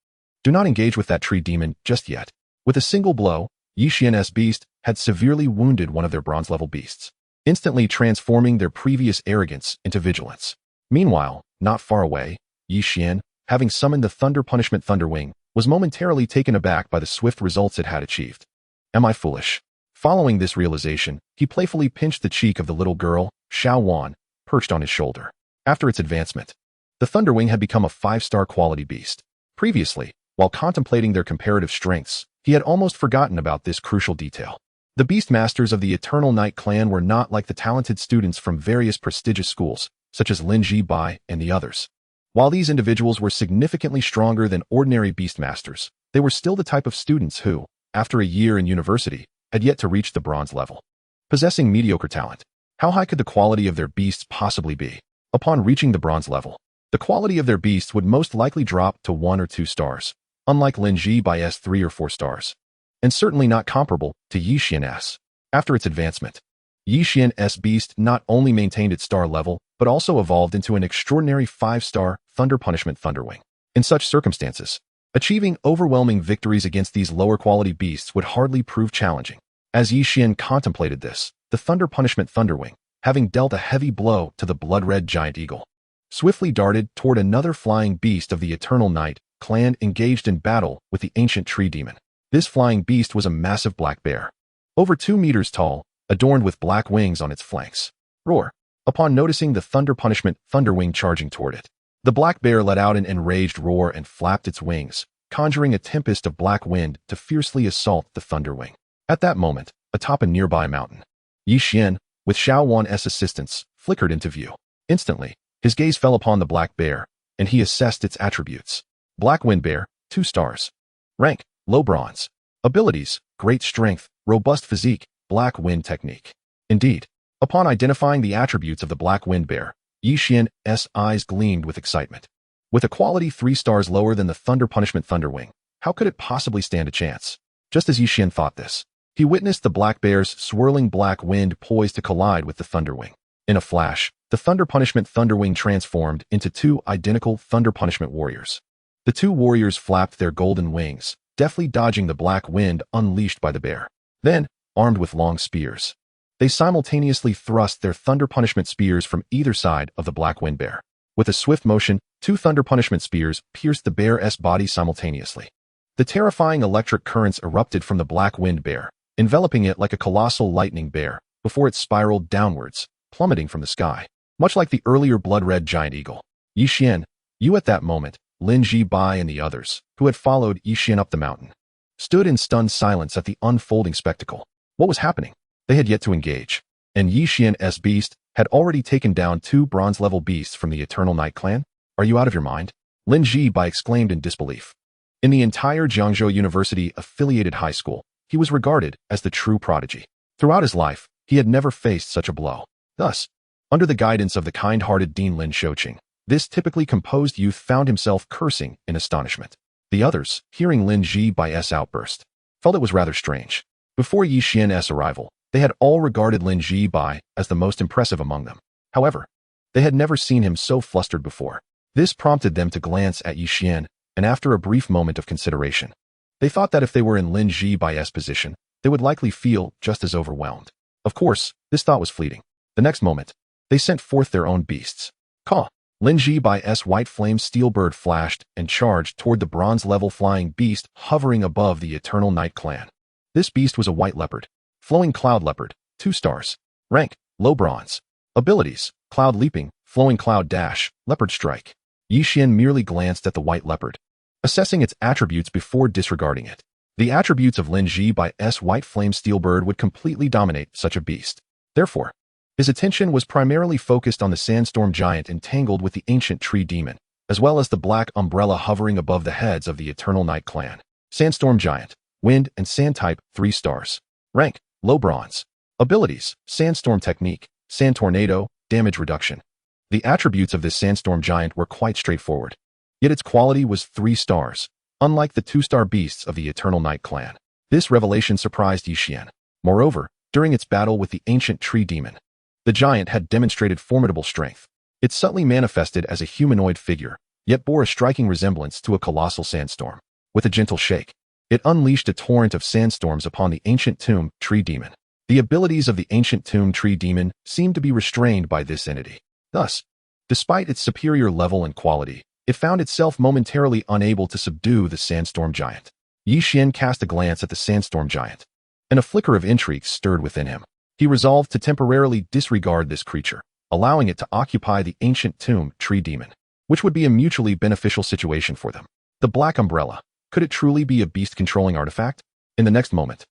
Do not engage with that tree demon just yet." With a single blow, Yixian's beast had severely wounded one of their bronze-level beasts, instantly transforming their previous arrogance into vigilance. Meanwhile, not far away, Yixian, having summoned the thunder punishment thunderwing, was momentarily taken aback by the swift results it had achieved. Am I foolish? Following this realization, he playfully pinched the cheek of the little girl, Xuan, perched on his shoulder. After its advancement, the thunderwing had become a 5-star quality beast. Previously, while contemplating their comparative strengths, he had almost forgotten about this crucial detail. The beast masters of the Eternal Night clan were not like the talented students from various prestigious schools, such as Lin Bai and the others. While these individuals were significantly stronger than ordinary beast masters, they were still the type of students who, after a year in university, had yet to reach the bronze level. Possessing mediocre talent, how high could the quality of their beasts possibly be? Upon reaching the bronze level, the quality of their beasts would most likely drop to 1 or 2 stars, unlike Lin Bai's 3 or 4 stars, and certainly not comparable to Yixian's. After its advancement, Yixian's beast not only maintained its star level, but also evolved into an extraordinary 5-star thunder punishment thunderwing. In such circumstances, achieving overwhelming victories against these lower-quality beasts would hardly prove challenging. As Yixian contemplated this, the thunder punishment thunderwing, having dealt a heavy blow to the blood-red giant eagle, swiftly darted toward another flying beast of the Eternal Night clan engaged in battle with the ancient tree demon. This flying beast was a massive black bear, over 2 meters tall, adorned with black wings on its flanks. Roar! Upon noticing the thunder punishment thunderwing charging toward it, the black bear let out an enraged roar and flapped its wings, conjuring a tempest of black wind to fiercely assault the thunderwing. At that moment, atop a nearby mountain, Yixian, with Xuan's assistance, flickered into view. Instantly, his gaze fell upon the black bear, and he assessed its attributes. Black Wind Bear, 2 stars. Rank, low bronze. Abilities, great strength, robust physique, black wind technique. Indeed, upon identifying the attributes of the Black Wind Bear, Yixian's eyes gleamed with excitement. With a quality 3 stars lower than the Thunder Punishment Thunderwing, how could it possibly stand a chance? Just as Yixian thought this, he witnessed the black bear's swirling black wind poised to collide with the Thunderwing. In a flash, the Thunder Punishment Thunderwing transformed into 2 identical Thunder Punishment warriors. The 2 warriors flapped their golden wings, deftly dodging the black wind unleashed by the bear. Then, armed with long spears, they simultaneously thrust their Thunder Punishment spears from either side of the Black Wind Bear. With a swift motion, 2 Thunder Punishment spears pierced the bear's body simultaneously. The terrifying electric currents erupted from the Black Wind Bear, enveloping it like a colossal lightning bear, before it spiraled downwards, plummeting from the sky. Much like the earlier blood-red giant eagle, Yixian, you at that moment, Lin Ji-bai and the others, who had followed Yixian up the mountain, stood in stunned silence at the unfolding spectacle. What was happening? They had yet to engage, and Yixian's beast had already taken down 2 bronze-level beasts from the Eternal Night Clan? Are you out of your mind? Lin Ji-bai exclaimed in disbelief. In the entire Jiangzhou University-affiliated high school, he was regarded as the true prodigy. Throughout his life, he had never faced such a blow. Thus, under the guidance of the kind-hearted Dean Lin Shouqing, this typically composed youth found himself cursing in astonishment. The others, hearing Lin Ji-bai's outburst, felt it was rather strange. Before Yixian's arrival, they had all regarded Lin Ji-bai as the most impressive among them. However, they had never seen him so flustered before. This prompted them to glance at Yixian, and after a brief moment of consideration, they thought that if they were in Lin Ji-bai's position, they would likely feel just as overwhelmed. Of course, this thought was fleeting. The next moment, they sent forth their own beasts. Caw! Lin Ji-bai's white flame steel bird flashed and charged toward the bronze-level flying beast hovering above the Eternal Night Clan. This beast was a white leopard. Flowing cloud leopard, 2 stars. Rank, low bronze. Abilities, cloud leaping, flowing cloud dash, leopard strike. Yixian merely glanced at the white leopard, assessing its attributes before disregarding it. The attributes of Lin Ji-bai's white flame steel bird would completely dominate such a beast. Therefore, his attention was primarily focused on the sandstorm giant entangled with the ancient tree demon, as well as the black umbrella hovering above the heads of the Eternal Night Clan. Sandstorm giant, wind and sand type, 3 stars. Rank, low bronze. Abilities, sandstorm technique, sand tornado, damage reduction. The attributes of this sandstorm giant were quite straightforward, yet its quality was 3 stars, unlike the 2-star beasts of the Eternal Night Clan. This revelation surprised Yixian. Moreover, during its battle with the ancient tree demon, the giant had demonstrated formidable strength. It subtly manifested as a humanoid figure, yet bore a striking resemblance to a colossal sandstorm. With a gentle shake, it unleashed a torrent of sandstorms upon the ancient tomb tree demon. The abilities of the ancient tomb tree demon seemed to be restrained by this entity. Thus, despite its superior level and quality, it found itself momentarily unable to subdue the sandstorm giant. Yixian cast a glance at the sandstorm giant, and a flicker of intrigue stirred within him. He resolved to temporarily disregard this creature, allowing it to occupy the ancient tomb tree demon, which would be a mutually beneficial situation for them. The black umbrella. Could it truly be a beast-controlling artifact? In the next moment,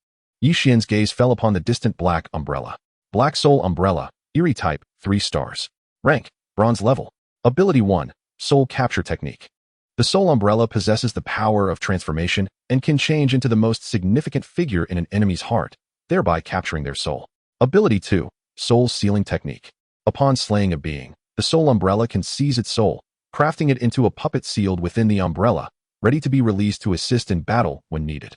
Yixian's gaze fell upon the distant black umbrella. Black soul umbrella, eerie type, 3 stars. Rank, bronze level. Ability 1, soul capture technique. The soul umbrella possesses the power of transformation and can change into the most significant figure in an enemy's heart, thereby capturing their soul. Ability 2, soul sealing technique. Upon slaying a being, the soul umbrella can seize its soul, crafting it into a puppet sealed within the umbrella, ready to be released to assist in battle when needed.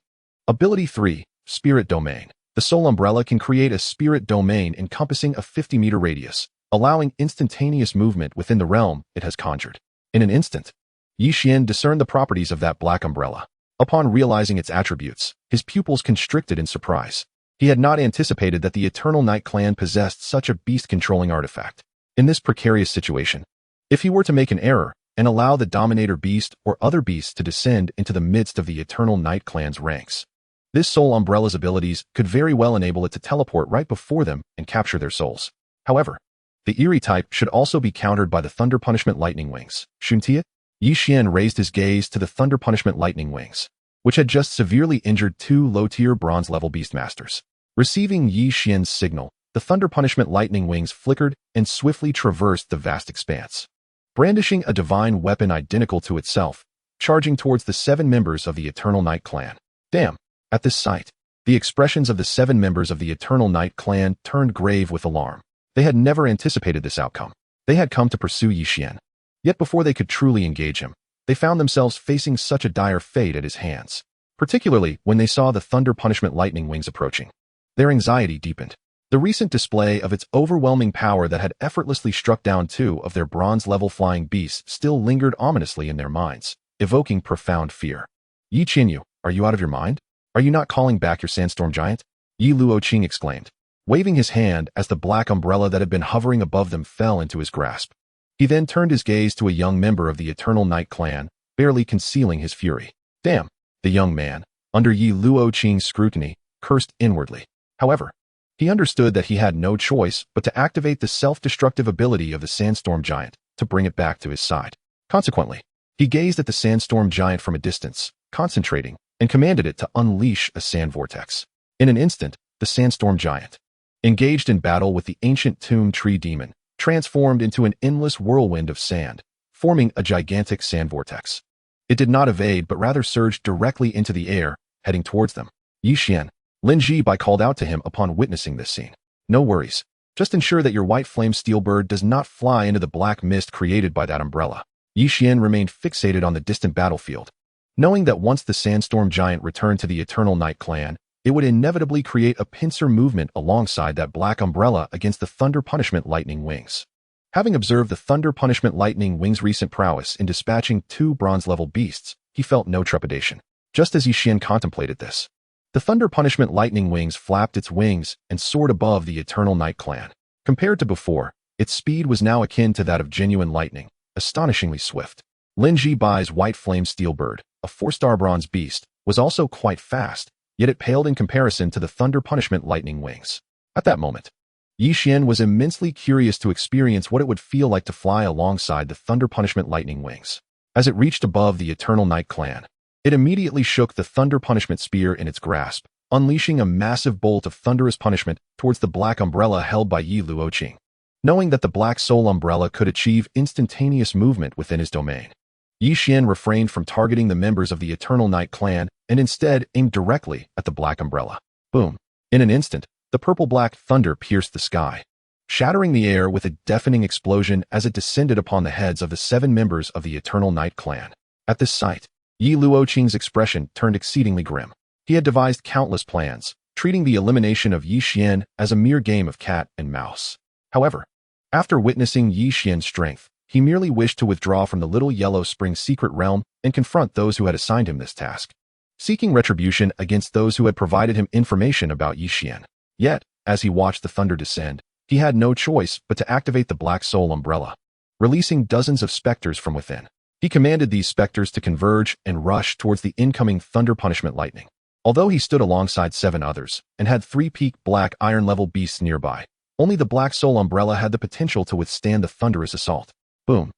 Ability 3, spirit domain. The soul umbrella can create a spirit domain encompassing a 50-meter radius, allowing instantaneous movement within the realm it has conjured. In an instant, Yixian discerned the properties of that black umbrella. Upon realizing its attributes, his pupils constricted in surprise. He had not anticipated that the Eternal Night Clan possessed such a beast-controlling artifact. In this precarious situation, if he were to make an error and allow the Dominator Beast or other beasts to descend into the midst of the Eternal Night Clan's ranks, this soul umbrella's abilities could very well enable it to teleport right before them and capture their souls. However, the eerie type should also be countered by the Thunder Punishment Lightning Wings. Xuntia? Yixian raised his gaze to the Thunder Punishment Lightning Wings, which had just severely injured 2 low-tier bronze-level beastmasters. Receiving Yixian's signal, the Thunder Punishment Lightning Wings flickered and swiftly traversed the vast expanse, brandishing a divine weapon identical to itself, charging towards the 7 members of the Eternal Night Clan. Damn! At this sight, the expressions of the 7 members of the Eternal Night Clan turned grave with alarm. They had never anticipated this outcome. They had come to pursue Yixian. Yet before they could truly engage him, they found themselves facing such a dire fate at his hands, particularly when they saw the Thunder Punishment Lightning Wings approaching. Their anxiety deepened. The recent display of its overwhelming power that had effortlessly struck down 2 of their bronze-level flying beasts still lingered ominously in their minds, evoking profound fear. Yi Qinyu, are you out of your mind? Are you not calling back your sandstorm giant? Yi Luoqing exclaimed, waving his hand as the black umbrella that had been hovering above them fell into his grasp. He then turned his gaze to a young member of the Eternal Night Clan, barely concealing his fury. Damn! The young man, under Yi Luoqing's scrutiny, cursed inwardly. However, he understood that he had no choice but to activate the self-destructive ability of the sandstorm giant to bring it back to his side. Consequently, He gazed at the sandstorm giant from a distance, concentrating, and commanded it to unleash a sand vortex. In an instant, the sandstorm giant, engaged in battle with the ancient tomb tree demon, transformed into an endless whirlwind of sand, forming a gigantic sand vortex. It did not evade but rather surged directly into the air, heading towards them. Yixian, Lin Zibai called out to him upon witnessing this scene. No worries. Just ensure that your white flame steel bird does not fly into the black mist created by that umbrella. Yixian remained fixated on the distant battlefield, knowing that once the sandstorm giant returned to the Eternal Night clan, it would inevitably create a pincer movement alongside that black umbrella against the Thunder Punishment Lightning Wings. Having observed the Thunder Punishment Lightning Wings' recent prowess in dispatching 2 bronze-level beasts, he felt no trepidation. Just as Yixian contemplated this, the Thunder Punishment Lightning Wings flapped its wings and soared above the Eternal Night clan. Compared to before, its speed was now akin to that of genuine lightning, astonishingly swift. Lin Zibai's white flame steel bird, a 4-star bronze beast, was also quite fast, yet it paled in comparison to the Thunder Punishment Lightning Wings. At that moment, Yixian was immensely curious to experience what it would feel like to fly alongside the Thunder Punishment Lightning Wings. As it reached above the Eternal Night clan, it immediately shook the Thunder Punishment Spear in its grasp, unleashing a massive bolt of thunderous punishment towards the black umbrella held by Yi Luoqing. Knowing that the Black Soul umbrella could achieve instantaneous movement within his domain, Yixian refrained from targeting the members of the Eternal Night clan and instead aimed directly at the black umbrella. Boom! In an instant, the purple-black thunder pierced the sky, shattering the air with a deafening explosion as it descended upon the heads of the 7 members of the Eternal Night clan. At this sight, Yi Luoqing's expression turned exceedingly grim. He had devised countless plans, treating the elimination of Yixian as a mere game of cat and mouse. However, after witnessing Yixian's strength, he merely wished to withdraw from the Little Yellow Spring secret realm and confront those who had assigned him this task, seeking retribution against those who had provided him information about Yixian. Yet, as he watched the thunder descend, he had no choice but to activate the Black Soul umbrella, releasing dozens of specters from within. He commanded these specters to converge and rush towards the incoming Thunder Punishment Lightning. Although he stood alongside 7 others and had 3 peak black iron-level beasts nearby, only the Black Soul umbrella had the potential to withstand the thunderous assault. Boom.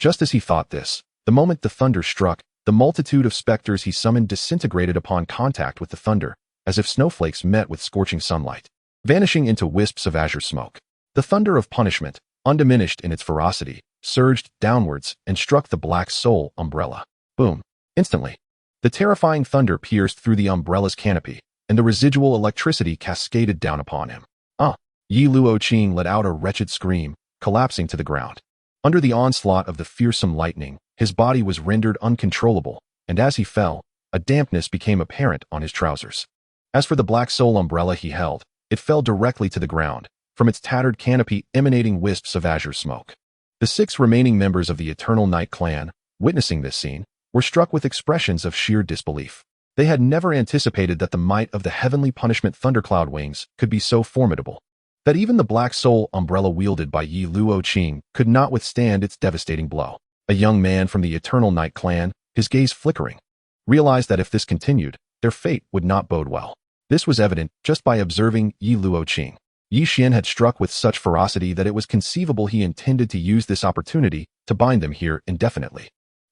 Just as he thought this, the moment the thunder struck, the multitude of specters he summoned disintegrated upon contact with the thunder, as if snowflakes met with scorching sunlight, vanishing into wisps of azure smoke. The thunder of punishment, undiminished in its ferocity, surged downwards and struck the Black Soul umbrella. Boom. Instantly, the terrifying thunder pierced through the umbrella's canopy, and the residual electricity cascaded down upon him. Yi Luoqing let out a wretched scream, collapsing to the ground. Under the onslaught of the fearsome lightning, his body was rendered uncontrollable, and as he fell, a dampness became apparent on his trousers. As for the Black Soul umbrella he held, it fell directly to the ground, from its tattered canopy emanating wisps of azure smoke. The 6 remaining members of the Eternal Night clan, witnessing this scene, were struck with expressions of sheer disbelief. They had never anticipated that the might of the heavenly punishment thundercloud wings could be so formidable, that even the Black Soul umbrella wielded by Yi Luoqing could not withstand its devastating blow. A young man from the Eternal Night clan, his gaze flickering, realized that if this continued, their fate would not bode well. This was evident just by observing Yi Luoqing. Yixian had struck with such ferocity that it was conceivable he intended to use this opportunity to bind them here indefinitely.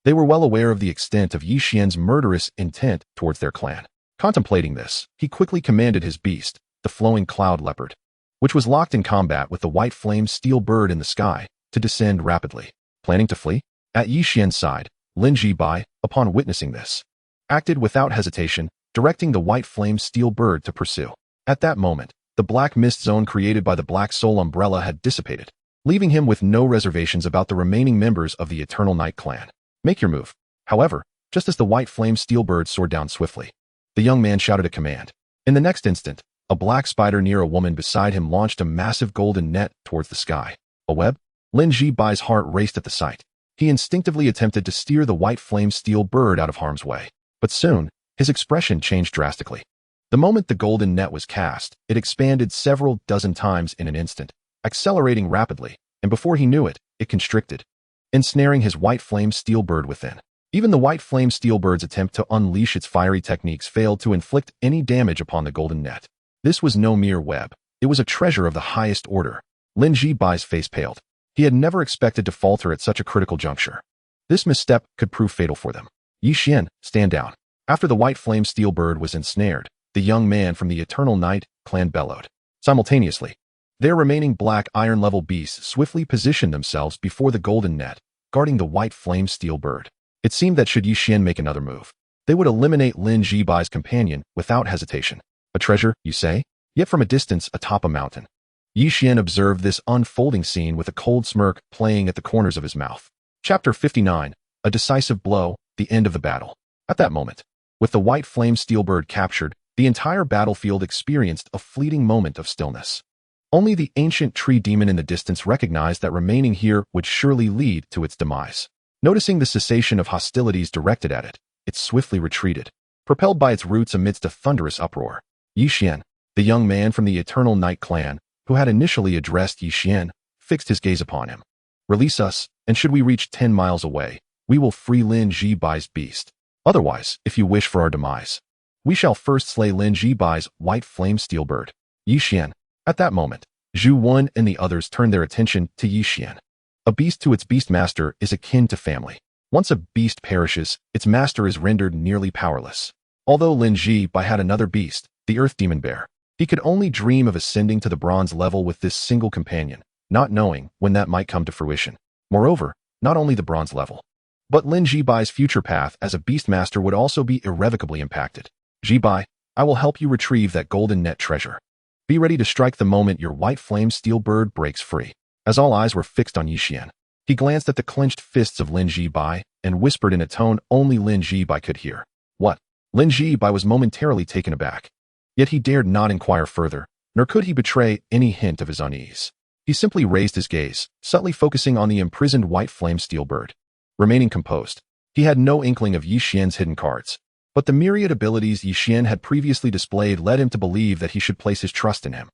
They were well aware of the extent of Yixian's murderous intent towards their clan. Contemplating this, he quickly commanded his beast, the flowing cloud leopard, which was locked in combat with the white flame steel bird in the sky, to descend rapidly. Planning to flee? At Yixian's side, Lin Zibai, upon witnessing this, acted without hesitation, directing the white flame steel bird to pursue. At that moment, the black mist zone created by the Black Soul umbrella had dissipated, leaving him with no reservations about the remaining members of the Eternal Night clan. Make your move. However, just as the white flame steel bird soared down swiftly, the young man shouted a command. In the next instant, a black spider near a woman beside him launched a massive golden net towards the sky. A web? Lin Zibai's heart raced at the sight. He instinctively attempted to steer the white flame steel bird out of harm's way. But soon, his expression changed drastically. The moment the golden net was cast, it expanded several dozen times in an instant, accelerating rapidly, and before he knew it, it constricted, ensnaring his white flame steel bird within. Even the white flame steel bird's attempt to unleash its fiery techniques failed to inflict any damage upon the golden net. This was no mere web. It was a treasure of the highest order. Lin Zibai's face paled. He had never expected to falter at such a critical juncture. This misstep could prove fatal for them. Yi Xian, stand down. After the white flame steel bird was ensnared, the young man from the Eternal Night clan bellowed. Simultaneously, their remaining black iron-level beasts swiftly positioned themselves before the golden net, guarding the white flame steel bird. It seemed that should Yi Xian make another move, they would eliminate Lin Jibai's companion without hesitation. A treasure, you say? Yet from a distance atop a mountain. Yi Xian observed this unfolding scene with a cold smirk playing at the corners of his mouth. Chapter 59. A decisive blow, the end of the battle. At that moment, with the white flame steel bird captured, the entire battlefield experienced a fleeting moment of stillness. Only the ancient tree demon in the distance recognized that remaining here would surely lead to its demise. Noticing the cessation of hostilities directed at it, it swiftly retreated, propelled by its roots amidst a thunderous uproar. Yi Xian, the young man from the Eternal Night clan, who had initially addressed Yi Xian, fixed his gaze upon him. Release us, and should we reach 10 miles away, we will free Lin Jibai's beast. Otherwise, if you wish for our demise, we shall first slay Lin Jibai's white flame steel bird. Yi Xian. At that moment, Xuan and the others turned their attention to Yi Xian. A beast to its beast master is akin to family. Once a beast perishes, its master is rendered nearly powerless. Although Lin Jibai had another beast, the Earth Demon Bear, he could only dream of ascending to the bronze level with this single companion, not knowing when that might come to fruition. Moreover, not only the bronze level, but Lin Jibai's future path as a beastmaster would also be irrevocably impacted. Jibai, I will help you retrieve that golden net treasure. Be ready to strike the moment your white flame steel bird breaks free. As all eyes were fixed on Yi Xian, he glanced at the clenched fists of Lin Jibai and whispered in a tone only Lin Jibai could hear. What? Lin Jibai was momentarily taken aback. Yet he dared not inquire further, nor could he betray any hint of his unease. He simply raised his gaze, subtly focusing on the imprisoned white flame steel bird. Remaining composed, he had no inkling of Yi Xian's hidden cards. But the myriad abilities Yi Xian had previously displayed led him to believe that he should place his trust in him.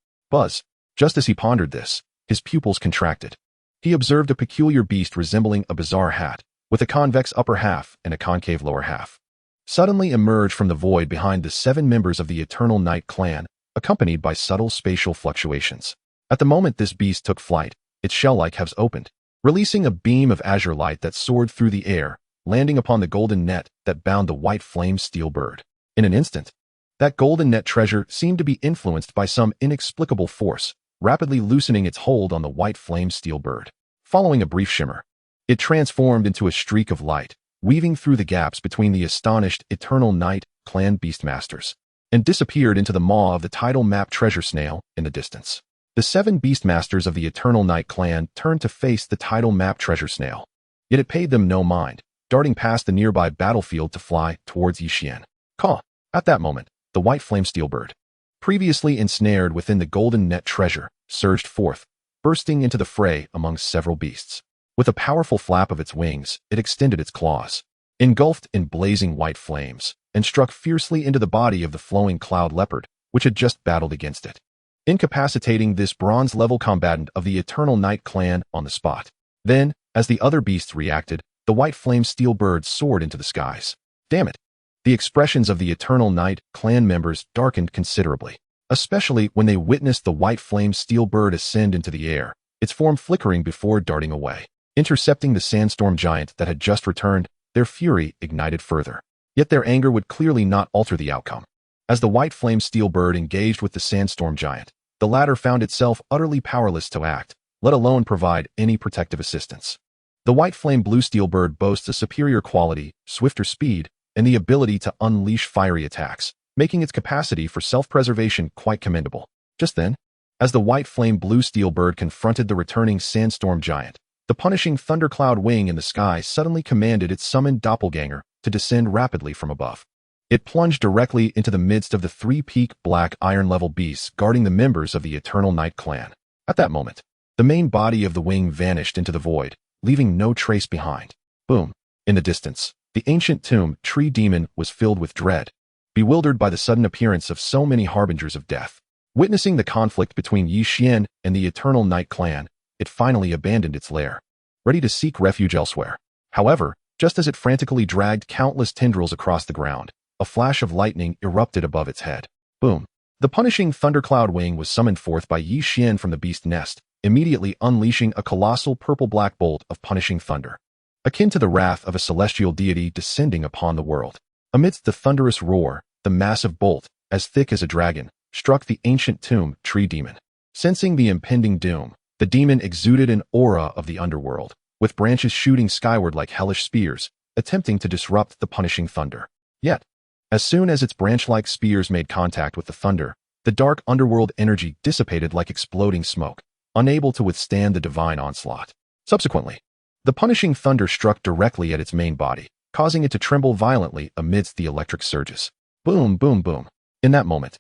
Just as he pondered this, his pupils contracted. He observed a peculiar beast resembling a bizarre hat, with a convex upper half and a concave lower half, suddenly emerge from the void behind the 7 members of the Eternal Night clan, accompanied by subtle spatial fluctuations. At the moment this beast took flight, its shell-like halves opened, releasing a beam of azure light that soared through the air, landing upon the golden net that bound the white flame steel bird. In an instant, that golden net treasure seemed to be influenced by some inexplicable force, rapidly loosening its hold on the white flame steel bird. Following a brief shimmer, it transformed into a streak of light, weaving through the gaps between the astonished Eternal Night clan beastmasters, and disappeared into the maw of the tidal map treasure snail in the distance. The 7 beastmasters of the Eternal Night clan turned to face the tidal map treasure snail. Yet it paid them no mind, darting past the nearby battlefield to fly towards Yi Xian. Caw! At that moment, the white flame steel bird, previously ensnared within the golden net treasure, surged forth, bursting into the fray among several beasts. With a powerful flap of its wings, it extended its claws, engulfed in blazing white flames, and struck fiercely into the body of the flowing cloud leopard, which had just battled against it, incapacitating this bronze-level combatant of the Eternal Night clan on the spot. Then, as the other beasts reacted, the white flame steel bird soared into the skies. Damn it! The expressions of the Eternal Night clan members darkened considerably, especially when they witnessed the white flame steel bird ascend into the air, its form flickering before darting away. Intercepting the sandstorm giant that had just returned, their fury ignited further. Yet their anger would clearly not alter the outcome. As the white flame steel bird engaged with the sandstorm giant, the latter found itself utterly powerless to act, let alone provide any protective assistance. The white flame blue steel bird boasts a superior quality, swifter speed, and the ability to unleash fiery attacks, making its capacity for self-preservation quite commendable. Just then, as the white flame blue steel bird confronted the returning sandstorm giant, the punishing thundercloud wing in the sky suddenly commanded its summoned doppelganger to descend rapidly from above. It plunged directly into the midst of the 3-peak black iron-level beasts guarding the members of the Eternal Night clan. At that moment, the main body of the wing vanished into the void, leaving no trace behind. Boom! In the distance, the ancient tomb tree demon was filled with dread, bewildered by the sudden appearance of so many harbingers of death. Witnessing the conflict between Yi Xian and the Eternal Night clan, it finally abandoned its lair, ready to seek refuge elsewhere. However, just as it frantically dragged countless tendrils across the ground, a flash of lightning erupted above its head. Boom! The punishing thundercloud wing was summoned forth by Yi Xian from the beast nest, immediately unleashing a colossal purple-black bolt of punishing thunder. akin to the wrath of a celestial deity descending upon the world. Amidst the thunderous roar, the massive bolt, as thick as a dragon, struck the ancient tomb tree demon. Sensing the impending doom, the demon exuded an aura of the underworld, with branches shooting skyward like hellish spears, attempting to disrupt the punishing thunder. Yet, as soon as its branch-like spears made contact with the thunder, the dark underworld energy dissipated like exploding smoke, unable to withstand the divine onslaught. Subsequently, the punishing thunder struck directly at its main body, causing it to tremble violently amidst the electric surges. Boom, boom, boom. In that moment,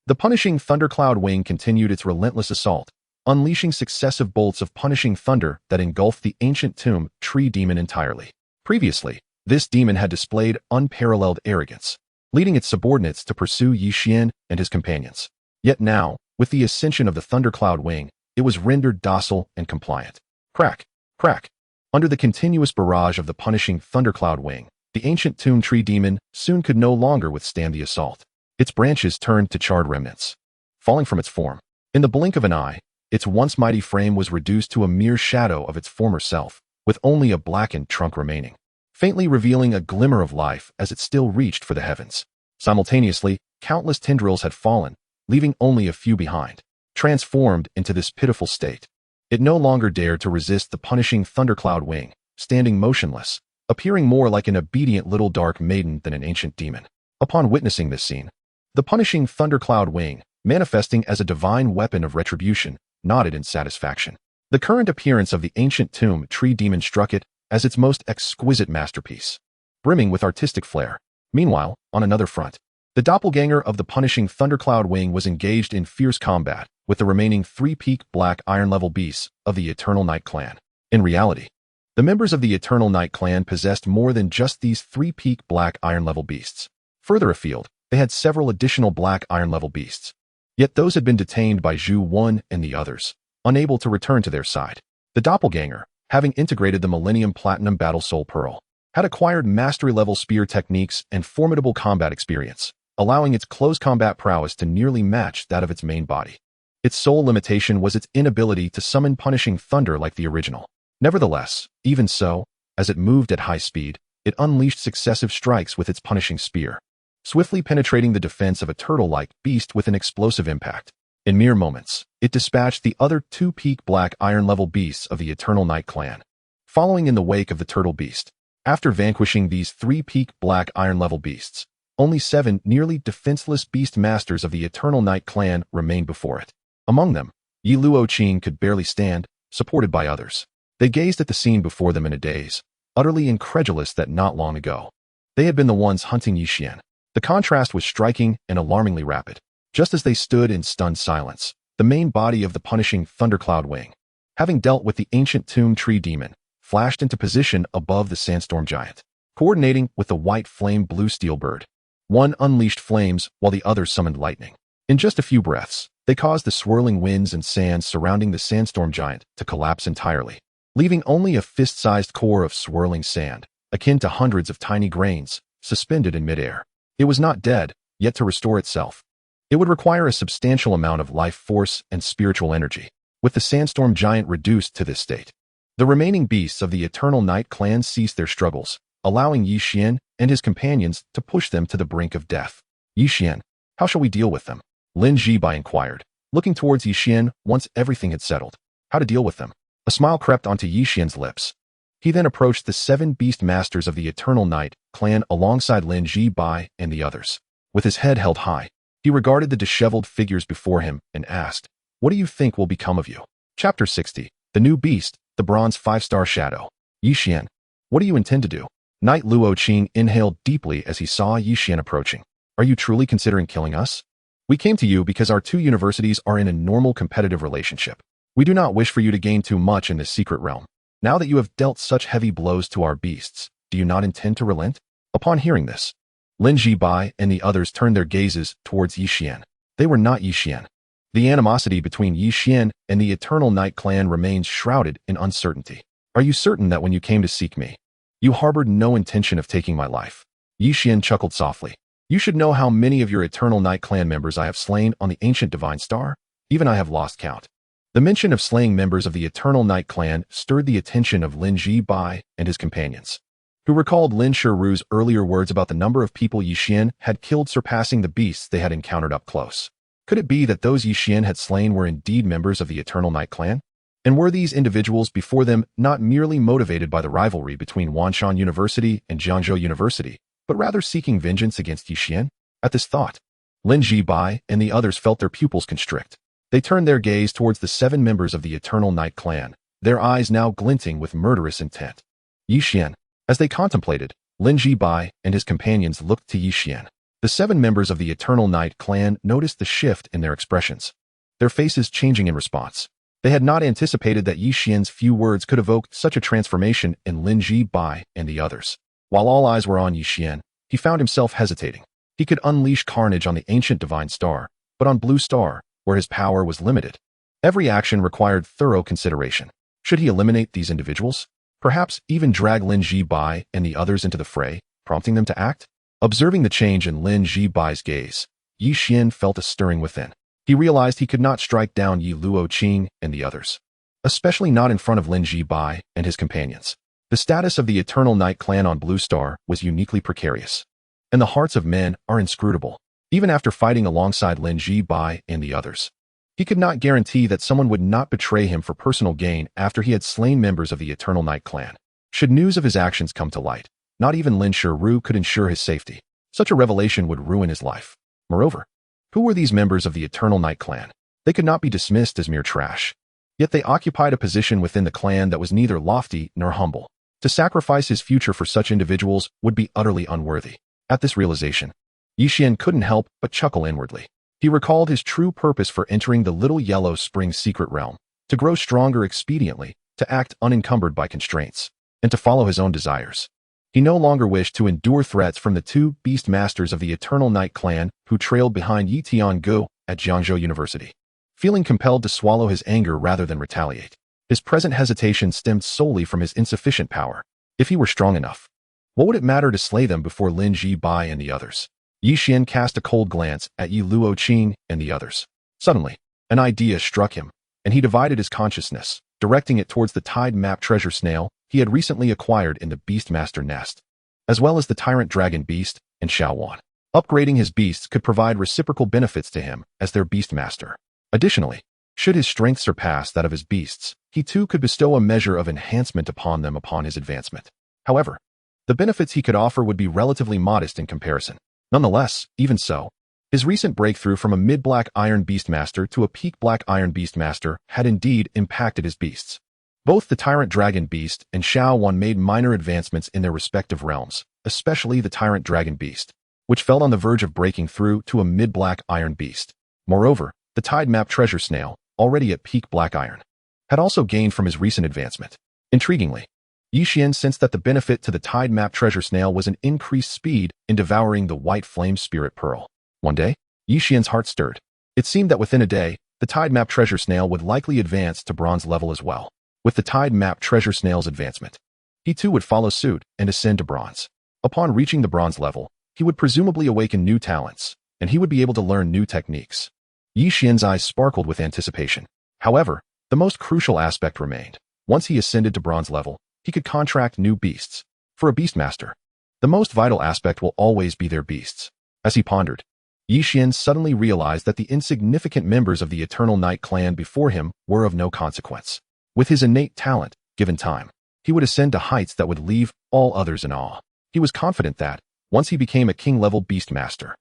the punishing thundercloud wing continued its relentless assault, unleashing successive bolts of punishing thunder that engulfed the ancient tomb tree demon entirely. Previously, this demon had displayed unparalleled arrogance, leading its subordinates to pursue Yixian and his companions. Yet now, with the ascension of the thundercloud wing, it was rendered docile and compliant. Crack, crack. Under the continuous barrage of the punishing thundercloud wing, the ancient tomb tree demon soon could no longer withstand the assault. Its branches turned to charred remnants, falling from its form. In the blink of an eye, its once mighty frame was reduced to a mere shadow of its former self, with only a blackened trunk remaining, faintly revealing a glimmer of life as it still reached for the heavens. Simultaneously, countless tendrils had fallen, leaving only a few behind. Transformed into this pitiful state, it no longer dared to resist the punishing thundercloud wing, standing motionless, appearing more like an obedient little dark maiden than an ancient demon. Upon witnessing this scene, the punishing thundercloud wing, manifesting as a divine weapon of retribution, nodded in satisfaction. The current appearance of the ancient tomb tree demon struck it as its most exquisite masterpiece, brimming with artistic flair. Meanwhile, on another front, the doppelganger of the punishing thundercloud wing was engaged in fierce combat with the remaining three-peak black iron-level beasts of the Eternal Night clan. In reality, the members of the Eternal Night clan possessed more than just these three-peak black iron-level beasts. Further afield, they had several additional black iron-level beasts. Yet those had been detained by Xuan and the others, unable to return to their side. The doppelganger, having integrated the Millennium Platinum Battle Soul Pearl, had acquired mastery-level spear techniques and formidable combat experience, allowing its close combat prowess to nearly match that of its main body. Its sole limitation was its inability to summon punishing thunder like the original. Nevertheless, even so, as it moved at high speed, it unleashed successive strikes with its punishing spear, swiftly penetrating the defense of a turtle-like beast with an explosive impact. In mere moments, it dispatched the other two-peak black iron-level beasts of the Eternal Night clan, following in the wake of the turtle beast. After vanquishing these three-peak black iron-level beasts, only 7 nearly defenseless beast masters of the Eternal Night clan remained before it. Among them, Yi Luoqing could barely stand, supported by others. They gazed at the scene before them in a daze, utterly incredulous that not long ago, they had been the ones hunting Yixian. The contrast was striking and alarmingly rapid. Just as they stood in stunned silence, the main body of the punishing thundercloud wing, having dealt with the ancient tomb tree demon, flashed into position above the sandstorm giant. Coordinating with the white flame blue steel bird, one unleashed flames while the other summoned lightning. In just a few breaths, they caused the swirling winds and sands surrounding the sandstorm giant to collapse entirely, leaving only a fist-sized core of swirling sand, akin to hundreds of tiny grains, suspended in midair. It was not dead, yet to restore itself, it would require a substantial amount of life force and spiritual energy. With the sandstorm giant reduced to this state, the remaining beasts of the Eternal Night clan ceased their struggles, allowing Yixian and his companions to push them to the brink of death. Yixian, how shall we deal with them? Lin Zibai inquired, looking towards Yixian once everything had settled. How to deal with them? A smile crept onto Yixian's lips. He then approached the 7 beast masters of the Eternal Night clan alongside Lin Zibai and the others. With his head held high, he regarded the disheveled figures before him and asked, "What do you think will become of you?" Chapter 60. The New Beast, the Bronze 5-Star Shadow. Yixian, what do you intend to do? Knight Luoqing inhaled deeply as he saw Yixian approaching. Are you truly considering killing us? We came to you because our 2 universities are in a normal competitive relationship. We do not wish for you to gain too much in this secret realm. Now that you have dealt such heavy blows to our beasts, do you not intend to relent? Upon hearing this, Lin Zibai and the others turned their gazes towards Yixian. They were not Yixian. The animosity between Yixian and the Eternal Night clan remains shrouded in uncertainty. Are you certain that when you came to seek me, you harbored no intention of taking my life? Yixian chuckled softly. You should know how many of your Eternal Night clan members I have slain on the ancient Divine Star. Even I have lost count. The mention of slaying members of the Eternal Night clan stirred the attention of Lin Ji-bai and his companions, who recalled Lin Shiru's earlier words about the number of people Yixian had killed surpassing the beasts they had encountered up close. Could it be that those Yixian had slain were indeed members of the Eternal Night clan? And were these individuals before them not merely motivated by the rivalry between Wanshan University and Jiangzhou University, but rather seeking vengeance against Yixian? At this thought, Lin Ji-bai and the others felt their pupils constrict. They turned their gaze towards the 7 members of the Eternal Night clan, their eyes now glinting with murderous intent. Yixian. As they contemplated, Lin Ji-bai and his companions looked to Yixian. The 7 members of the Eternal Night clan noticed the shift in their expressions, their faces changing in response. They had not anticipated that Yixian's few words could evoke such a transformation in Lin Ji-bai and the others. While all eyes were on Yixian, he found himself hesitating. He could unleash carnage on the ancient Divine Star, but on Blue Star, where his power was limited, every action required thorough consideration. Should he eliminate these individuals? Perhaps even drag Lin Ji-bai and the others into the fray, prompting them to act? Observing the change in Lin Ji-bai's gaze, Yixian felt a stirring within. He realized he could not strike down Yi Luoqing and the others, especially not in front of Lin Ji-bai and his companions. The status of the Eternal Night clan on Blue Star was uniquely precarious, and the hearts of men are inscrutable. Even after fighting alongside Lin Ji-bai and the others, he could not guarantee that someone would not betray him for personal gain after he had slain members of the Eternal Night clan. Should news of his actions come to light, not even Lin Shiru could ensure his safety. Such a revelation would ruin his life. Moreover, who were these members of the Eternal Night clan? They could not be dismissed as mere trash. Yet they occupied a position within the clan that was neither lofty nor humble. To sacrifice his future for such individuals would be utterly unworthy. At this realization, Yixian couldn't help but chuckle inwardly. He recalled his true purpose for entering the Little Yellow Spring secret realm, to grow stronger expediently, to act unencumbered by constraints, and to follow his own desires. He no longer wished to endure threats from the 2 beast masters of the Eternal Night clan who trailed behind Yi Tiangu at Jiangzhou University. Feeling compelled to swallow his anger rather than retaliate, his present hesitation stemmed solely from his insufficient power. If he were strong enough, what would it matter to slay them before Lin Ji-bai and the others? Yixian cast a cold glance at Yi Luoqing and the others. Suddenly, an idea struck him, and he divided his consciousness, directing it towards the Tide Map treasure snail he had recently acquired in the Beastmaster nest, as well as the Tyrant Dragon Beast and Xuan. Upgrading his beasts could provide reciprocal benefits to him as their Beastmaster. Additionally, should his strength surpass that of his beasts, he too could bestow a measure of enhancement upon them upon his advancement. However, the benefits he could offer would be relatively modest in comparison. Nonetheless, even so, his recent breakthrough from a mid-black iron Beastmaster to a peak black iron Beastmaster had indeed impacted his beasts. Both the Tyrant Dragon Beast and Xuan made minor advancements in their respective realms, especially the Tyrant Dragon Beast, which fell on the verge of breaking through to a mid-black iron beast. Moreover, the Tide Map treasure snail, already at peak black iron, had also gained from his recent advancement. Intriguingly, Yixian sensed that the benefit to the Tide Map treasure snail was an increased speed in devouring the white flame spirit pearl. One day, Yixian's heart stirred. It seemed that within a day, the Tide Map treasure snail would likely advance to bronze level as well. With the Tide Map treasure snail's advancement, he too would follow suit and ascend to bronze. Upon reaching the bronze level, he would presumably awaken new talents, and he would be able to learn new techniques. Yixian's eyes sparkled with anticipation. However, the most crucial aspect remained. Once he ascended to bronze level, he could contract new beasts. For a Beastmaster, the most vital aspect will always be their beasts. As he pondered, Yixian suddenly realized that the insignificant members of the Eternal Night clan before him were of no consequence. With his innate talent, given time, he would ascend to heights that would leave all others in awe. He was confident that, once he became a king-level Beastmaster,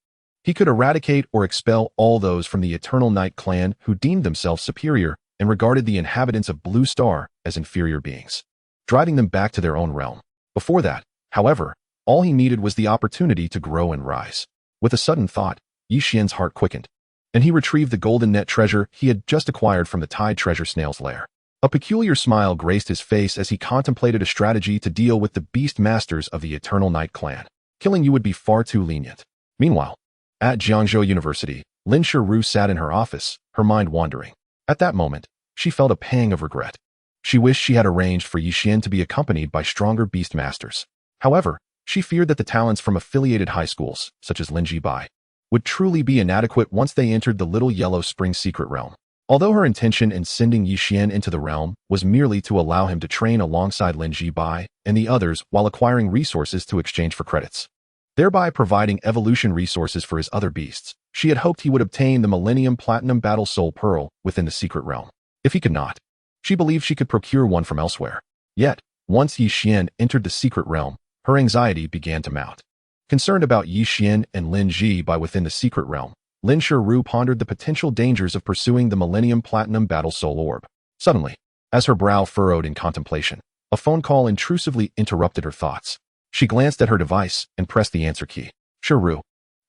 he could eradicate or expel all those from the Eternal Night clan who deemed themselves superior and regarded the inhabitants of Blue Star as inferior beings, driving them back to their own realm. Before that, however, all he needed was the opportunity to grow and rise. With a sudden thought, Yixian's heart quickened, and he retrieved the golden net treasure he had just acquired from the Tide treasure snail's lair. A peculiar smile graced his face as he contemplated a strategy to deal with the beast masters of the Eternal Night clan. Killing you would be far too lenient. Meanwhile, at Jiangzhou University, Lin Shiru sat in her office, her mind wandering. At that moment, she felt a pang of regret. She wished she had arranged for Yixian to be accompanied by stronger beast masters. However, she feared that the talents from affiliated high schools, such as Lin Ji-bai, would truly be inadequate once they entered the Little Yellow Spring secret realm. Although her intention in sending Yixian into the realm was merely to allow him to train alongside Lin Jibai and the others while acquiring resources to exchange for credits, thereby providing evolution resources for his other beasts, she had hoped he would obtain the Millennium Platinum Battle Soul Pearl within the secret realm. If he could not, she believed she could procure one from elsewhere. Yet, once Yixian entered the secret realm, her anxiety began to mount. Concerned about Yixian and Lin Jibai within the secret realm, Lin Shiru pondered the potential dangers of pursuing the Millennium Platinum Battle Soul Orb. Suddenly, as her brow furrowed in contemplation, a phone call intrusively interrupted her thoughts. She glanced at her device and pressed the answer key. Shiru,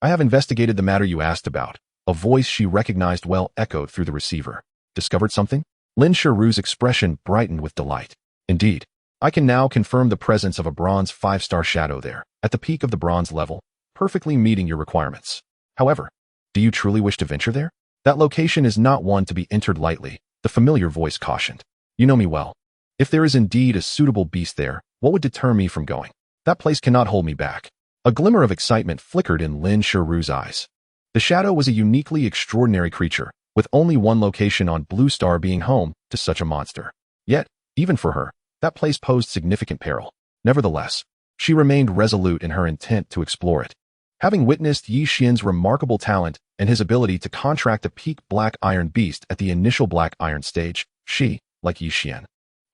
I have investigated the matter you asked about. A voice she recognized well echoed through the receiver. Discovered something? Lin Shiru's expression brightened with delight. Indeed, I can now confirm the presence of a bronze 5-star shadow there, at the peak of the bronze level, perfectly meeting your requirements. However, do you truly wish to venture there? That location is not one to be entered lightly, the familiar voice cautioned. You know me well. If there is indeed a suitable beast there, what would deter me from going? That place cannot hold me back. A glimmer of excitement flickered in Lin Shiru's eyes. The shadow was a uniquely extraordinary creature, with only one location on Blue Star being home to such a monster. Yet, even for her, that place posed significant peril. Nevertheless, she remained resolute in her intent to explore it. Having witnessed Yixian's remarkable talent and his ability to contract a peak Black Iron beast at the initial Black Iron stage, she, like Yixian,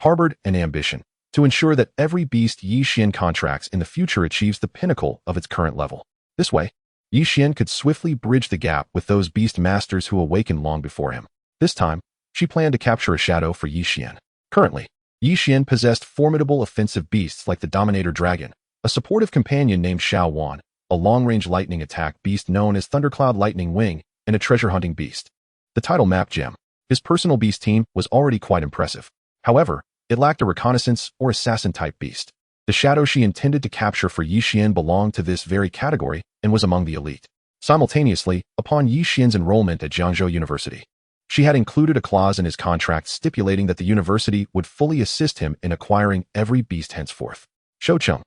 harbored an ambition to ensure that every beast Yixian contracts in the future achieves the pinnacle of its current level. This way, Yixian could swiftly bridge the gap with those beast masters who awakened long before him. This time, she planned to capture a shadow for Yixian. Currently, Yixian possessed formidable offensive beasts like the Dominator Dragon, a supportive companion named Xuan, a long-range lightning attack beast known as Thundercloud Lightning Wing, and a treasure-hunting beast. The title map gem, his personal beast team, was already quite impressive. However, it lacked a reconnaissance or assassin-type beast. The shadow she intended to capture for Yixian belonged to this very category and was among the elite. Simultaneously, upon Yixian's enrollment at Jiangzhou University, she had included a clause in his contract stipulating that the university would fully assist him in acquiring every beast henceforth. Shoucheng,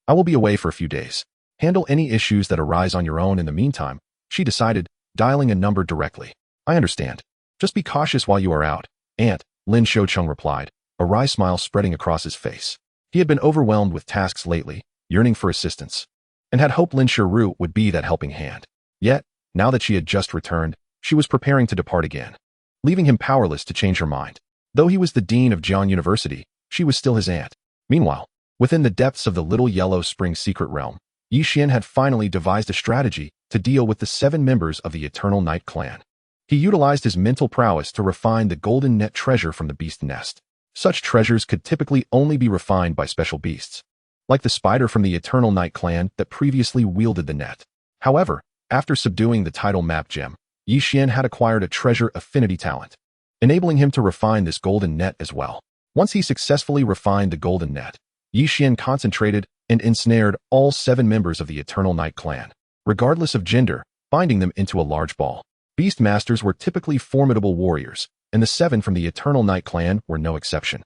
I will be away for a few days. Handle any issues that arise on your own in the meantime, she decided, dialing a number directly. I understand. Just be cautious while you are out, Aunt, Lin Shoucheng replied, a wry smile spreading across his face. He had been overwhelmed with tasks lately, yearning for assistance, and had hoped Lin Shiru would be that helping hand. Yet, now that she had just returned, she was preparing to depart again, leaving him powerless to change her mind. Though he was the dean of Jiang University, she was still his aunt. Meanwhile, within the depths of the Little Yellow Spring secret realm, Yixian had finally devised a strategy to deal with the 7 members of the Eternal Night clan. He utilized his mental prowess to refine the golden net treasure from the beast nest. Such treasures could typically only be refined by special beasts, like the spider from the Eternal Night clan that previously wielded the net. However, after subduing the title map gem, Yixian had acquired a treasure affinity talent, enabling him to refine this golden net as well. Once he successfully refined the golden net, Yixian concentrated and ensnared all 7 members of the Eternal Night clan, regardless of gender, binding them into a large ball. Beast masters were typically formidable warriors, and the 7 from the Eternal Night clan were no exception.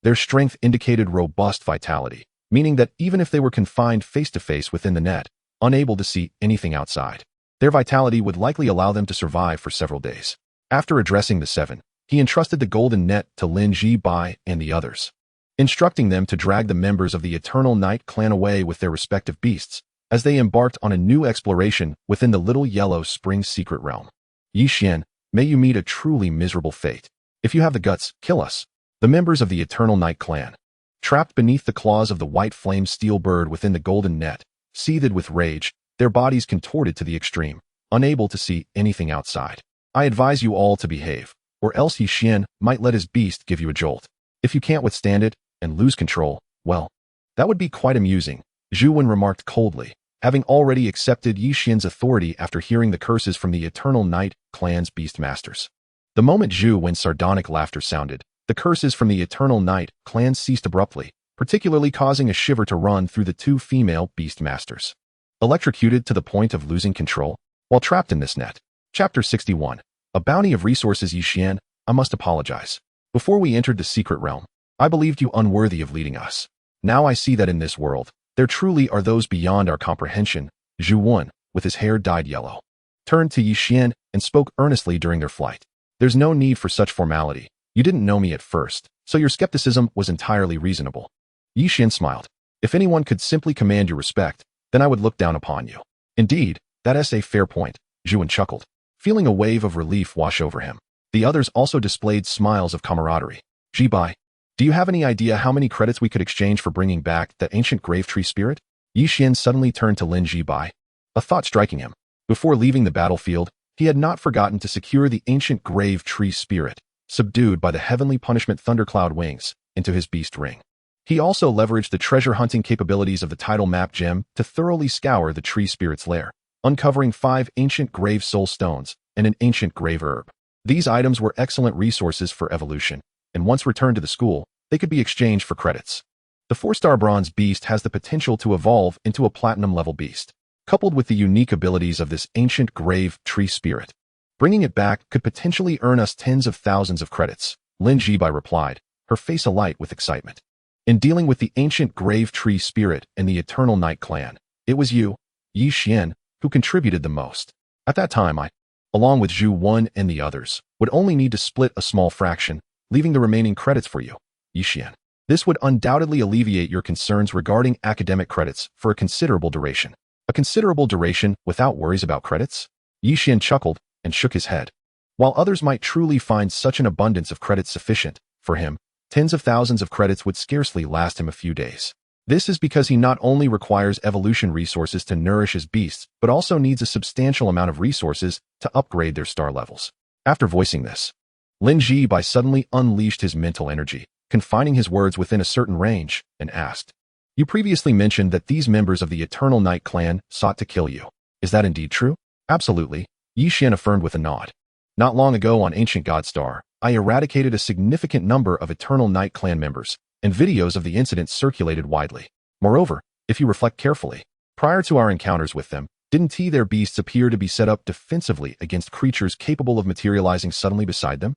Their strength indicated robust vitality, meaning that even if they were confined face-to-face within the net, unable to see anything outside, their vitality would likely allow them to survive for several days. After addressing the 7, he entrusted the golden net to Lin Jibai and the others, instructing them to drag the members of the Eternal Night clan away with their respective beasts as they embarked on a new exploration within the Little Yellow Spring secret realm. Yixian, may you meet a truly miserable fate. If you have the guts, kill us. The members of the Eternal Night clan, trapped beneath the claws of the white flame steel bird within the golden net, seethed with rage, their bodies contorted to the extreme, unable to see anything outside. I advise you all to behave, or else Yixian might let his beast give you a jolt. If you can't withstand it and lose control, well, that would be quite amusing, Xuan remarked coldly, having already accepted Yixian's authority after hearing the curses from the Eternal Night clan's beast masters. The moment Xuan's sardonic laughter sounded, the curses from the Eternal Night clan ceased abruptly, particularly causing a shiver to run through the 2 female beast masters. Electrocuted to the point of losing control, while trapped in this net. Chapter 61. A bounty of resources. Yixian, I must apologize. Before we entered the secret realm, I believed you unworthy of leading us. Now I see that in this world, there truly are those beyond our comprehension. Xuan, with his hair dyed yellow, turned to Yixian and spoke earnestly during their flight. There's no need for such formality. You didn't know me at first, so your skepticism was entirely reasonable. Yixian smiled. If anyone could simply command your respect, then I would look down upon you. Indeed, that is a fair point, Xuan chuckled, feeling a wave of relief wash over him. The others also displayed smiles of camaraderie. Jibai, do you have any idea how many credits we could exchange for bringing back that ancient grave tree spirit? Yixian suddenly turned to Lin Jibai, a thought striking him. Before leaving the battlefield, he had not forgotten to secure the ancient grave tree spirit, subdued by the heavenly punishment thundercloud wings, into his beast ring. He also leveraged the treasure hunting capabilities of the title map gem to thoroughly scour the tree spirit's lair, uncovering 5 ancient grave soul stones and an ancient grave herb. These items were excellent resources for evolution, and once returned to the school, they could be exchanged for credits. The 4-star bronze beast has the potential to evolve into a platinum-level beast, coupled with the unique abilities of this ancient grave tree spirit. Bringing it back could potentially earn us tens of thousands of credits, Lin Jibai replied, her face alight with excitement. In dealing with the ancient grave tree spirit and the Eternal Night clan, it was you, Yixian, who contributed the most. At that time I, along with Xuan and the others, would only need to split a small fraction, leaving the remaining credits for you, Yixian. This would undoubtedly alleviate your concerns regarding academic credits for a considerable duration. A considerable duration without worries about credits? Yixian chuckled and shook his head. While others might truly find such an abundance of credits sufficient, for him, tens of thousands of credits would scarcely last him a few days. This is because he not only requires evolution resources to nourish his beasts, but also needs a substantial amount of resources to upgrade their star levels. After voicing this, Lin Jibai suddenly unleashed his mental energy, confining his words within a certain range, and asked, "You previously mentioned that these members of the Eternal Night clan sought to kill you. Is that indeed true?" "Absolutely," Yixian affirmed with a nod. "Not long ago on Ancient God Star, I eradicated a significant number of Eternal Night clan members, and videos of the incident circulated widely. Moreover, if you reflect carefully, prior to our encounters with them, didn't their beasts appear to be set up defensively against creatures capable of materializing suddenly beside them?"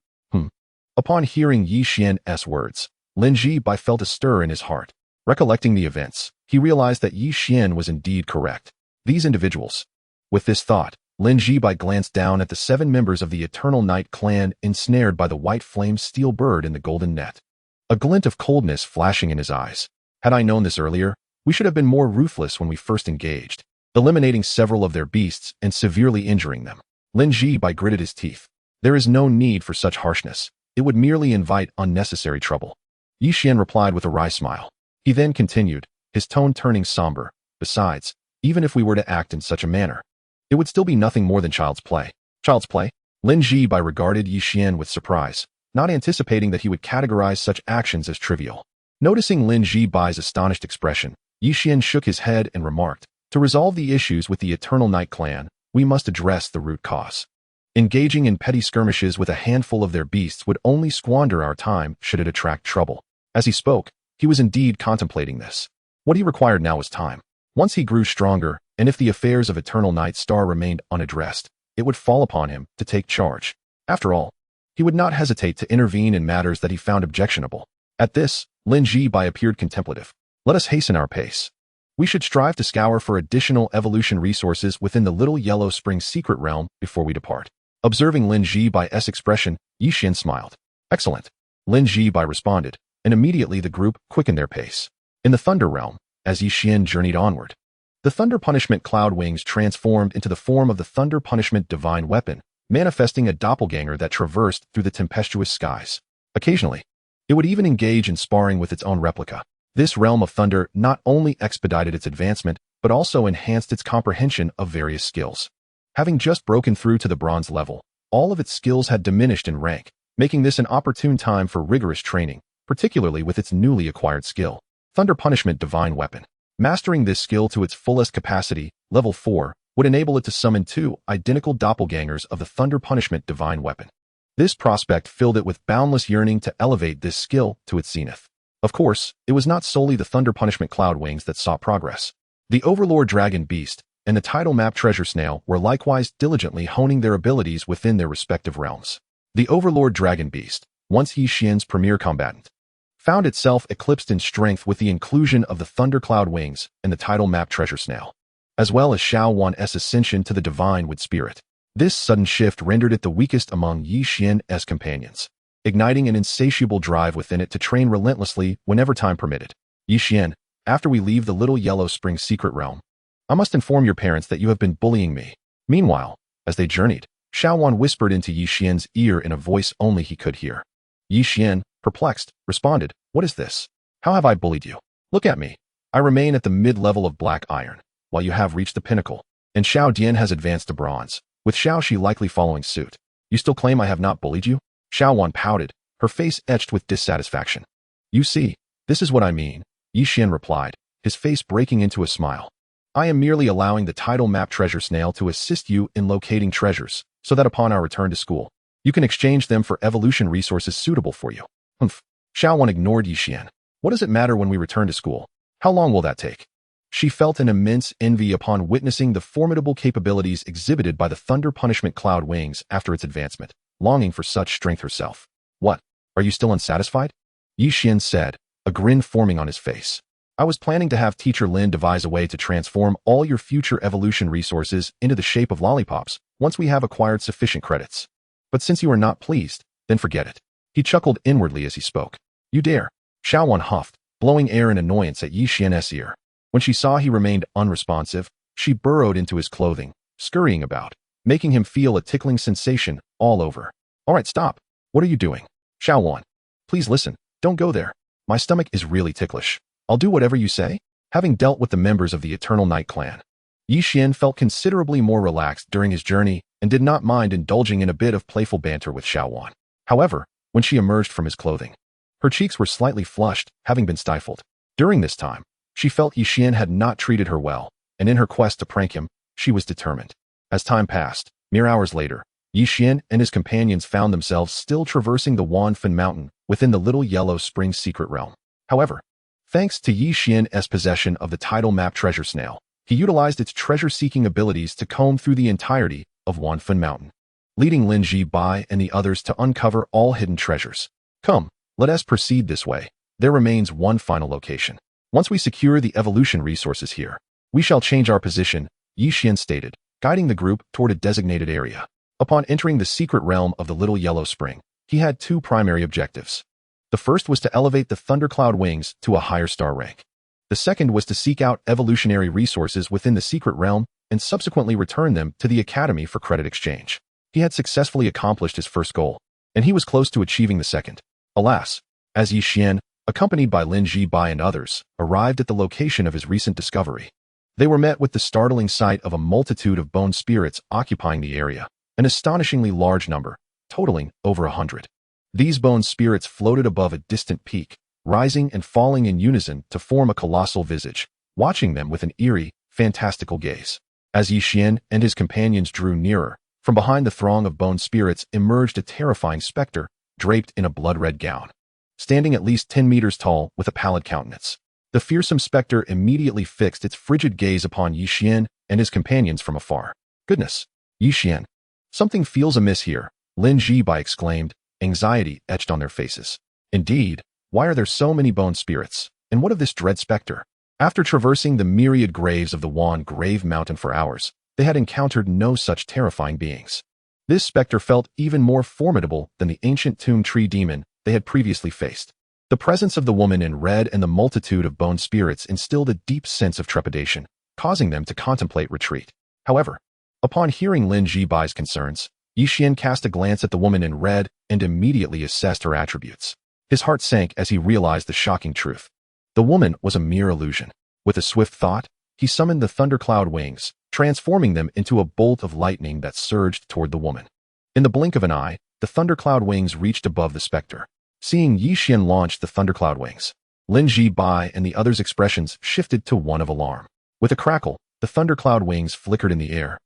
Upon hearing Yixian's words, Lin Jibai felt a stir in his heart. Recollecting the events, he realized that Yixian was indeed correct. These individuals. With this thought, Lin Jibai glanced down at the 7 members of the Eternal Night clan ensnared by the white flame steel bird in the golden net. A glint of coldness flashing in his eyes. Had I known this earlier, we should have been more ruthless when we first engaged, eliminating several of their beasts and severely injuring them. Lin Jibai gritted his teeth. There is no need for such harshness. It would merely invite unnecessary trouble. Yixian replied with a wry smile. He then continued, his tone turning somber. Besides, even if we were to act in such a manner, it would still be nothing more than child's play. Child's play? Lin Jibai regarded Yixian with surprise, not anticipating that he would categorize such actions as trivial. Noticing Lin Jibai's astonished expression, Yixian shook his head and remarked, "To resolve the issues with the Eternal Night clan, we must address the root cause. Engaging in petty skirmishes with a handful of their beasts would only squander our time should it attract trouble." As he spoke, he was indeed contemplating this. What he required now was time. Once he grew stronger, and if the affairs of Eternal Night Star remained unaddressed, it would fall upon him to take charge. After all, he would not hesitate to intervene in matters that he found objectionable. At this, Lin Jibai appeared contemplative. "Let us hasten our pace. We should strive to scour for additional evolution resources within the Little Yellow Spring secret realm before we depart." Observing Lin Jibai's expression, Yixian smiled. "Excellent," Lin Jibai responded, and immediately the group quickened their pace. In the Thunder Realm, as Yixian journeyed onward, the Thunder Punishment Cloud Wings transformed into the form of the Thunder Punishment Divine Weapon, manifesting a doppelganger that traversed through the tempestuous skies. Occasionally, it would even engage in sparring with its own replica. This realm of thunder not only expedited its advancement, but also enhanced its comprehension of various skills. Having just broken through to the bronze level, all of its skills had diminished in rank, making this an opportune time for rigorous training, particularly with its newly acquired skill, Thunder Punishment Divine Weapon. Mastering this skill to its fullest capacity, level 4, would enable it to summon 2 identical doppelgangers of the Thunder Punishment Divine Weapon. This prospect filled it with boundless yearning to elevate this skill to its zenith. Of course, it was not solely the Thunder Punishment Cloud Wings that saw progress. The Overlord Dragon Beast and the Tidal Map Treasure Snail were likewise diligently honing their abilities within their respective realms. The Overlord Dragon Beast, once Yixian's premier combatant, found itself eclipsed in strength with the inclusion of the Thundercloud Wings and the Tidal Map Treasure Snail, as well as Xuan's ascension to the Divine Wood Spirit. This sudden shift rendered it the weakest among Yi Xian's companions, igniting an insatiable drive within it to train relentlessly whenever time permitted. Yi Xian, after we leave the Little Yellow Spring secret realm, I must inform your parents that you have been bullying me. Meanwhile, as they journeyed, Xuan whispered into Yi Xian's ear in a voice only he could hear. Yi Xian, perplexed, responded, "What is this? How have I bullied you? Look at me. I remain at the mid-level of black iron, while you have reached the pinnacle, and Xiao Dian has advanced to bronze, with Xiao Shi likely following suit. You still claim I have not bullied you?" Xuan pouted, her face etched with dissatisfaction. "You see, this is what I mean," Yi Xian replied, his face breaking into a smile. "I am merely allowing the title map treasure snail to assist you in locating treasures, so that upon our return to school, you can exchange them for evolution resources suitable for you." Humph. Xuan ignored Yi Xian. "What does it matter when we return to school? How long will that take?" She felt an immense envy upon witnessing the formidable capabilities exhibited by the Thunder Punishment Cloud Wings after its advancement, longing for such strength herself. "What? Are you still unsatisfied?" Yi Xian said, a grin forming on his face. "I was planning to have Teacher Lin devise a way to transform all your future evolution resources into the shape of lollipops once we have acquired sufficient credits. But since you are not pleased, then forget it." He chuckled inwardly as he spoke. "You dare." Xuan huffed, blowing air in annoyance at Yi Xian's ear. When she saw he remained unresponsive, she burrowed into his clothing, scurrying about, making him feel a tickling sensation all over. "All right, stop. What are you doing?" "Xuan, please listen. Don't go there. My stomach is really ticklish. I'll do whatever you say." Having dealt with the members of the Eternal Night clan, Yi Xian felt considerably more relaxed during his journey and did not mind indulging in a bit of playful banter with Xuan. However, when she emerged from his clothing, her cheeks were slightly flushed, having been stifled. During this time, she felt Yi Xian had not treated her well, and in her quest to prank him, she was determined. As time passed, mere hours later, Yi Xian and his companions found themselves still traversing the Wanfen Mountain within the Little Yellow Spring secret realm. However, thanks to Yi Xian's possession of the tidal map treasure snail, he utilized its treasure-seeking abilities to comb through the entirety of Wanfen Mountain, leading Lin Ji Bai and the others to uncover all hidden treasures. "Come, let us proceed this way. There remains one final location. Once we secure the evolution resources here, we shall change our position," Yi Xian stated, guiding the group toward a designated area. Upon entering the secret realm of the Little Yellow Spring, he had two primary objectives. The first was to elevate the Thundercloud Wings to a higher star rank. The second was to seek out evolutionary resources within the secret realm and subsequently return them to the Academy for credit exchange. He had successfully accomplished his first goal, and he was close to achieving the second. Alas, as Yi Xian, accompanied by Lin Ji Bai and others, arrived at the location of his recent discovery, they were met with the startling sight of a multitude of bone spirits occupying the area, an astonishingly large number, totaling over 100. These bone spirits floated above a distant peak, rising and falling in unison to form a colossal visage, watching them with an eerie, fantastical gaze. As Yi Xian and his companions drew nearer, from behind the throng of bone spirits emerged a terrifying specter, draped in a blood-red gown. Standing at least 10 meters tall with a pallid countenance, the fearsome specter immediately fixed its frigid gaze upon Yi Xian and his companions from afar. "Goodness, Yi Xian, something feels amiss here," Lin Ji Bai exclaimed, anxiety etched on their faces. "Indeed, why are there so many bone spirits, and what of this dread specter?" After traversing the myriad graves of the Wan Grave Mountain for hours, they had encountered no such terrifying beings. This specter felt even more formidable than the ancient tomb tree demon they had previously faced. The presence of the woman in red and the multitude of bone spirits instilled a deep sense of trepidation, causing them to contemplate retreat. However, upon hearing Lin Ji Bai's concerns, Yi Xian cast a glance at the woman in red and immediately assessed her attributes. His heart sank as he realized the shocking truth. The woman was a mere illusion. With a swift thought, he summoned the thundercloud wings, transforming them into a bolt of lightning that surged toward the woman. In the blink of an eye, the thundercloud wings reached above the specter. Seeing Yi Xian launch the thundercloud wings, Lin Ji Bai and the others' expressions shifted to one of alarm. With a crackle, the thundercloud wings flickered in the air,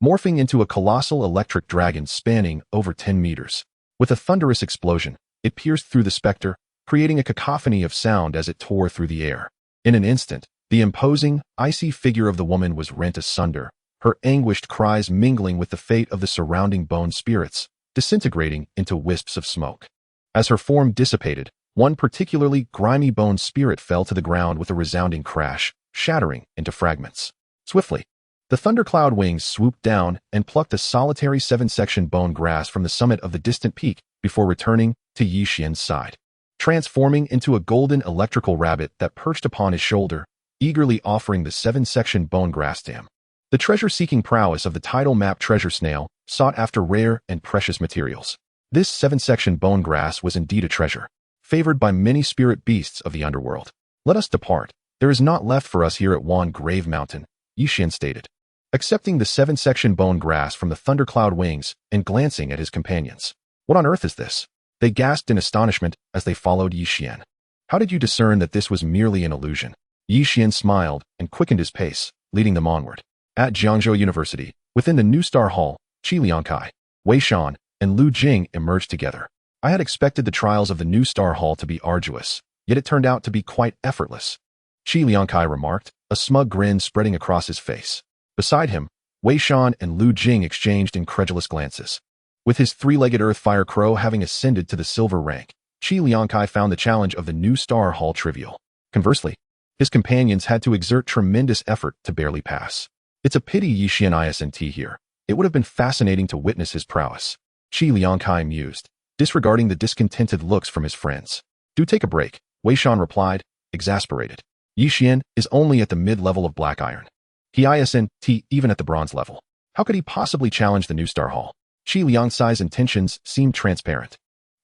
morphing into a colossal electric dragon spanning over 10 meters. With a thunderous explosion, it pierced through the specter, creating a cacophony of sound as it tore through the air. In an instant, the imposing, icy figure of the woman was rent asunder, her anguished cries mingling with the fate of the surrounding bone spirits, disintegrating into wisps of smoke. As her form dissipated, one particularly grimy bone spirit fell to the ground with a resounding crash, shattering into fragments. Swiftly, The thundercloud wings swooped down and plucked a solitary 7-section bone grass from the summit of the distant peak before returning to Yixian's side, transforming into a golden electrical rabbit that perched upon his shoulder, eagerly offering the 7-section bone grass to him. The treasure-seeking prowess of the tidal map treasure snail sought after rare and precious materials. This 7-section bone grass was indeed a treasure, favored by many spirit beasts of the underworld. Let us depart. There is naught left for us here at Wan Grave Mountain, Yixian stated, accepting the 7-section bone grass from the thundercloud wings and glancing at his companions. What on earth is this? They gasped in astonishment as they followed Yixian. How did you discern that this was merely an illusion? Yixian smiled and quickened his pace, leading them onward. At Jiangzhou University, within the New Star Hall, Qi Liangkai, Wei Shan, and Lu Jing emerged together. I had expected the trials of the New Star Hall to be arduous, yet it turned out to be quite effortless. Qi Liangkai remarked, a smug grin spreading across his face. Beside him, Wei Shan and Lu Jing exchanged incredulous glances. With his 3-legged Earth Fire Crow having ascended to the silver rank, Qi Liangkai found the challenge of the New Star Hall trivial. Conversely, his companions had to exert tremendous effort to barely pass. It's a pity Yixian isn't here. It would have been fascinating to witness his prowess. Qi Liangkai mused, disregarding the discontented looks from his friends. Do take a break, Wei Shan replied, exasperated. Yixian is only at the mid-level of Black Iron. He isn't even at the bronze level. How could he possibly challenge the New Star Hall? Qi Liangkai's intentions seemed transparent,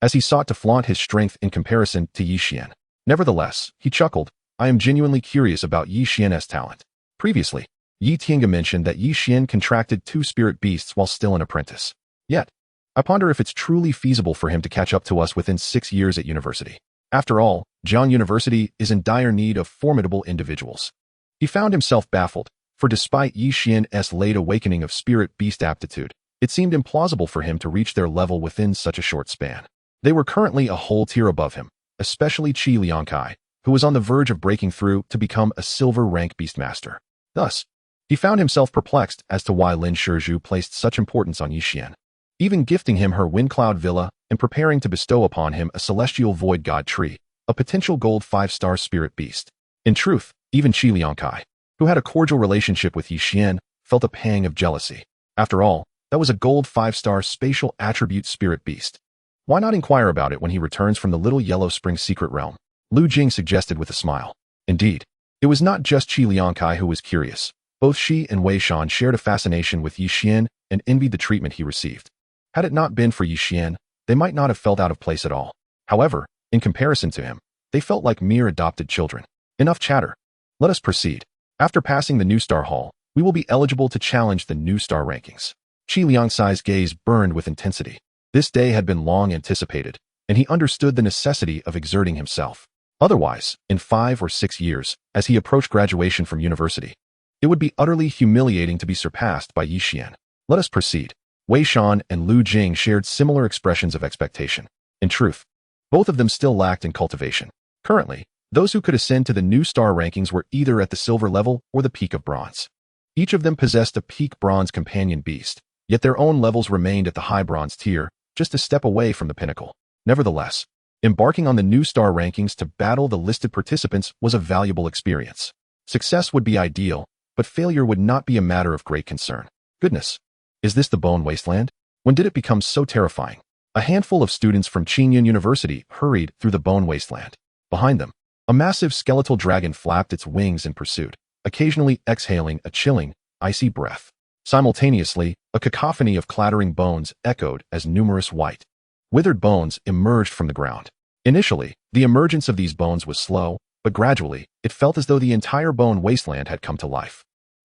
as he sought to flaunt his strength in comparison to Yixian. Nevertheless, he chuckled, I am genuinely curious about Yixian's talent. Previously, Yi Tiange mentioned that Yixian contracted 2 spirit beasts while still an apprentice. Yet, I ponder if it's truly feasible for him to catch up to us within 6 years at university. After all, Jiang University is in dire need of formidable individuals. He found himself baffled, for despite Yixian's late awakening of spirit beast aptitude, it seemed implausible for him to reach their level within such a short span. They were currently a whole tier above him, especially Qi Liangkai, who was on the verge of breaking through to become a silver rank beastmaster. Thus, he found himself perplexed as to why Lin Shizhu placed such importance on Yixian, even gifting him her Windcloud Villa and preparing to bestow upon him a celestial void god tree, a potential gold 5-star spirit beast. In truth, even Qi Liangkai, who had a cordial relationship with Yixian, felt a pang of jealousy. After all, that was a gold 5-star spatial attribute spirit beast. Why not inquire about it when he returns from the Little Yellow Spring secret realm? Lu Jing suggested with a smile. Indeed, it was not just Qi Liangkai who was curious. Both Shi and Wei Shan shared a fascination with Yixian and envied the treatment he received. Had it not been for Yixian, they might not have felt out of place at all. However, in comparison to him, they felt like mere adopted children. Enough chatter. Let us proceed. After passing the New Star Hall, we will be eligible to challenge the New Star rankings. Qi Liangkai's gaze burned with intensity. This day had been long anticipated, and he understood the necessity of exerting himself. Otherwise, in 5 or 6 years, as he approached graduation from university, it would be utterly humiliating to be surpassed by Yixian. Let us proceed. Wei Shan and Lu Jing shared similar expressions of expectation. In truth, both of them still lacked in cultivation. Currently, those who could ascend to the New Star rankings were either at the silver level or the peak of bronze. Each of them possessed a peak bronze companion beast, yet their own levels remained at the high bronze tier, just a step away from the pinnacle. Nevertheless, embarking on the New Star rankings to battle the listed participants was a valuable experience. Success would be ideal, but failure would not be a matter of great concern. Goodness, is this the Bone Wasteland? When did it become so terrifying? A handful of students from Qingyun University hurried through the Bone Wasteland. Behind them, a massive skeletal dragon flapped its wings in pursuit, occasionally exhaling a chilling, icy breath. Simultaneously, a cacophony of clattering bones echoed as numerous white, withered bones emerged from the ground. Initially, the emergence of these bones was slow, but gradually, it felt as though the entire Bone Wasteland had come to life.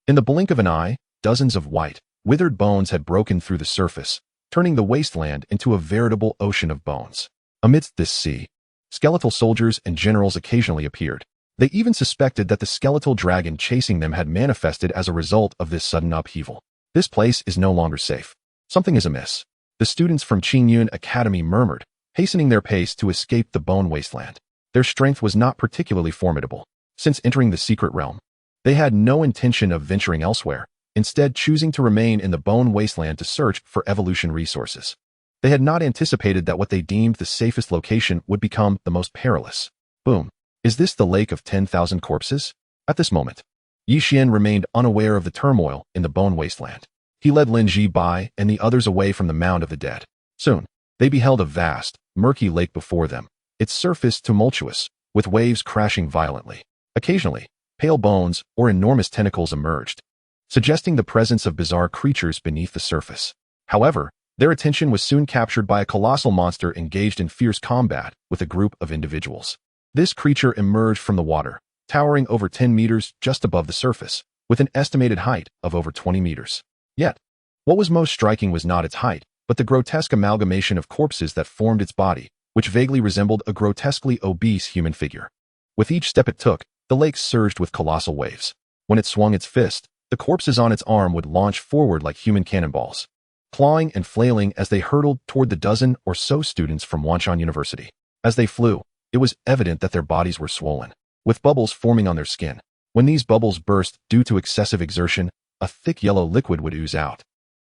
In the blink of an eye, dozens of white, withered bones had broken through the surface, turning the wasteland into a veritable ocean of bones. Amidst this sea, skeletal soldiers and generals occasionally appeared. They even suspected that the skeletal dragon chasing them had manifested as a result of this sudden upheaval. This place is no longer safe. Something is amiss. The students from Qingyun Academy murmured, hastening their pace to escape the Bone Wasteland. Their strength was not particularly formidable. Since entering the secret realm, they had no intention of venturing elsewhere, instead choosing to remain in the Bone Wasteland to search for evolution resources. They had not anticipated that what they deemed the safest location would become the most perilous. Boom. Is this the Lake of 10,000 Corpses? At this moment, Xian remained unaware of the turmoil in the bone wasteland. He led Lin Ji and the others away from the mound of the dead. Soon, they beheld a vast, murky lake before them, its surface tumultuous, with waves crashing violently. Occasionally, pale bones or enormous tentacles emerged, suggesting the presence of bizarre creatures beneath the surface. However, their attention was soon captured by a colossal monster engaged in fierce combat with a group of individuals. This creature emerged from the water, towering over 10 meters just above the surface, with an estimated height of over 20 meters. Yet, what was most striking was not its height, but the grotesque amalgamation of corpses that formed its body, which vaguely resembled a grotesquely obese human figure. With each step it took, the lake surged with colossal waves. When it swung its fist, the corpses on its arm would launch forward like human cannonballs, clawing and flailing as they hurtled toward the dozen or so students from Xuan University. As they flew, it was evident that their bodies were swollen, with bubbles forming on their skin. When these bubbles burst due to excessive exertion, a thick yellow liquid would ooze out,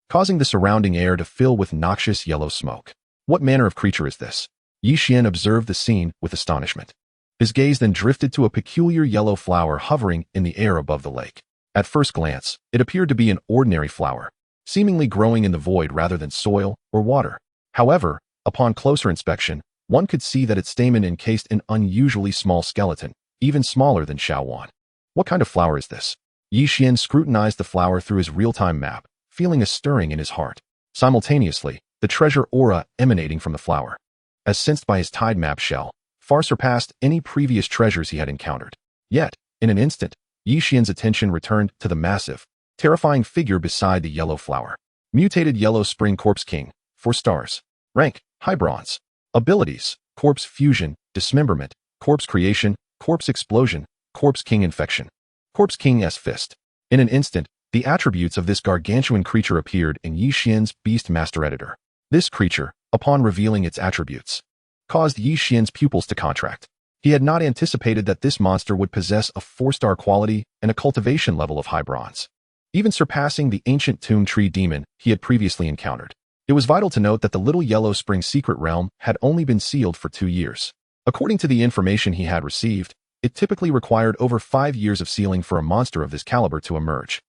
causing the surrounding air to fill with noxious yellow smoke. What manner of creature is this? Xian observed the scene with astonishment. His gaze then drifted to a peculiar yellow flower hovering in the air above the lake. At first glance, it appeared to be an ordinary flower, seemingly growing in the void rather than soil or water. However, upon closer inspection, one could see that its stamen encased an unusually small skeleton, even smaller than Xuan. What kind of flower is this? Xian scrutinized the flower through his real-time map, feeling a stirring in his heart. Simultaneously, the treasure aura emanating from the flower, as sensed by his tide map shell, far surpassed any previous treasures he had encountered. Yet, in an instant, Xian's attention returned to the massive, terrifying figure beside the yellow flower. Mutated Yellow Spring Corpse King, 4 stars. Rank, High Bronze. Abilities, Corpse Fusion, Dismemberment, Corpse Creation, Corpse Explosion, Corpse King Infection. Corpse King's Fist. In an instant, the attributes of this gargantuan creature appeared in Xian's Beast Master Editor. This creature, upon revealing its attributes, caused Xian's pupils to contract. He had not anticipated that this monster would possess a 4-star quality and a cultivation level of High Bronze, even surpassing the ancient Tomb Tree Demon he had previously encountered. It was vital to note that the Little Yellow Spring Secret Realm had only been sealed for 2 years. According to the information he had received, it typically required over 5 years of sealing for a monster of this caliber to emerge.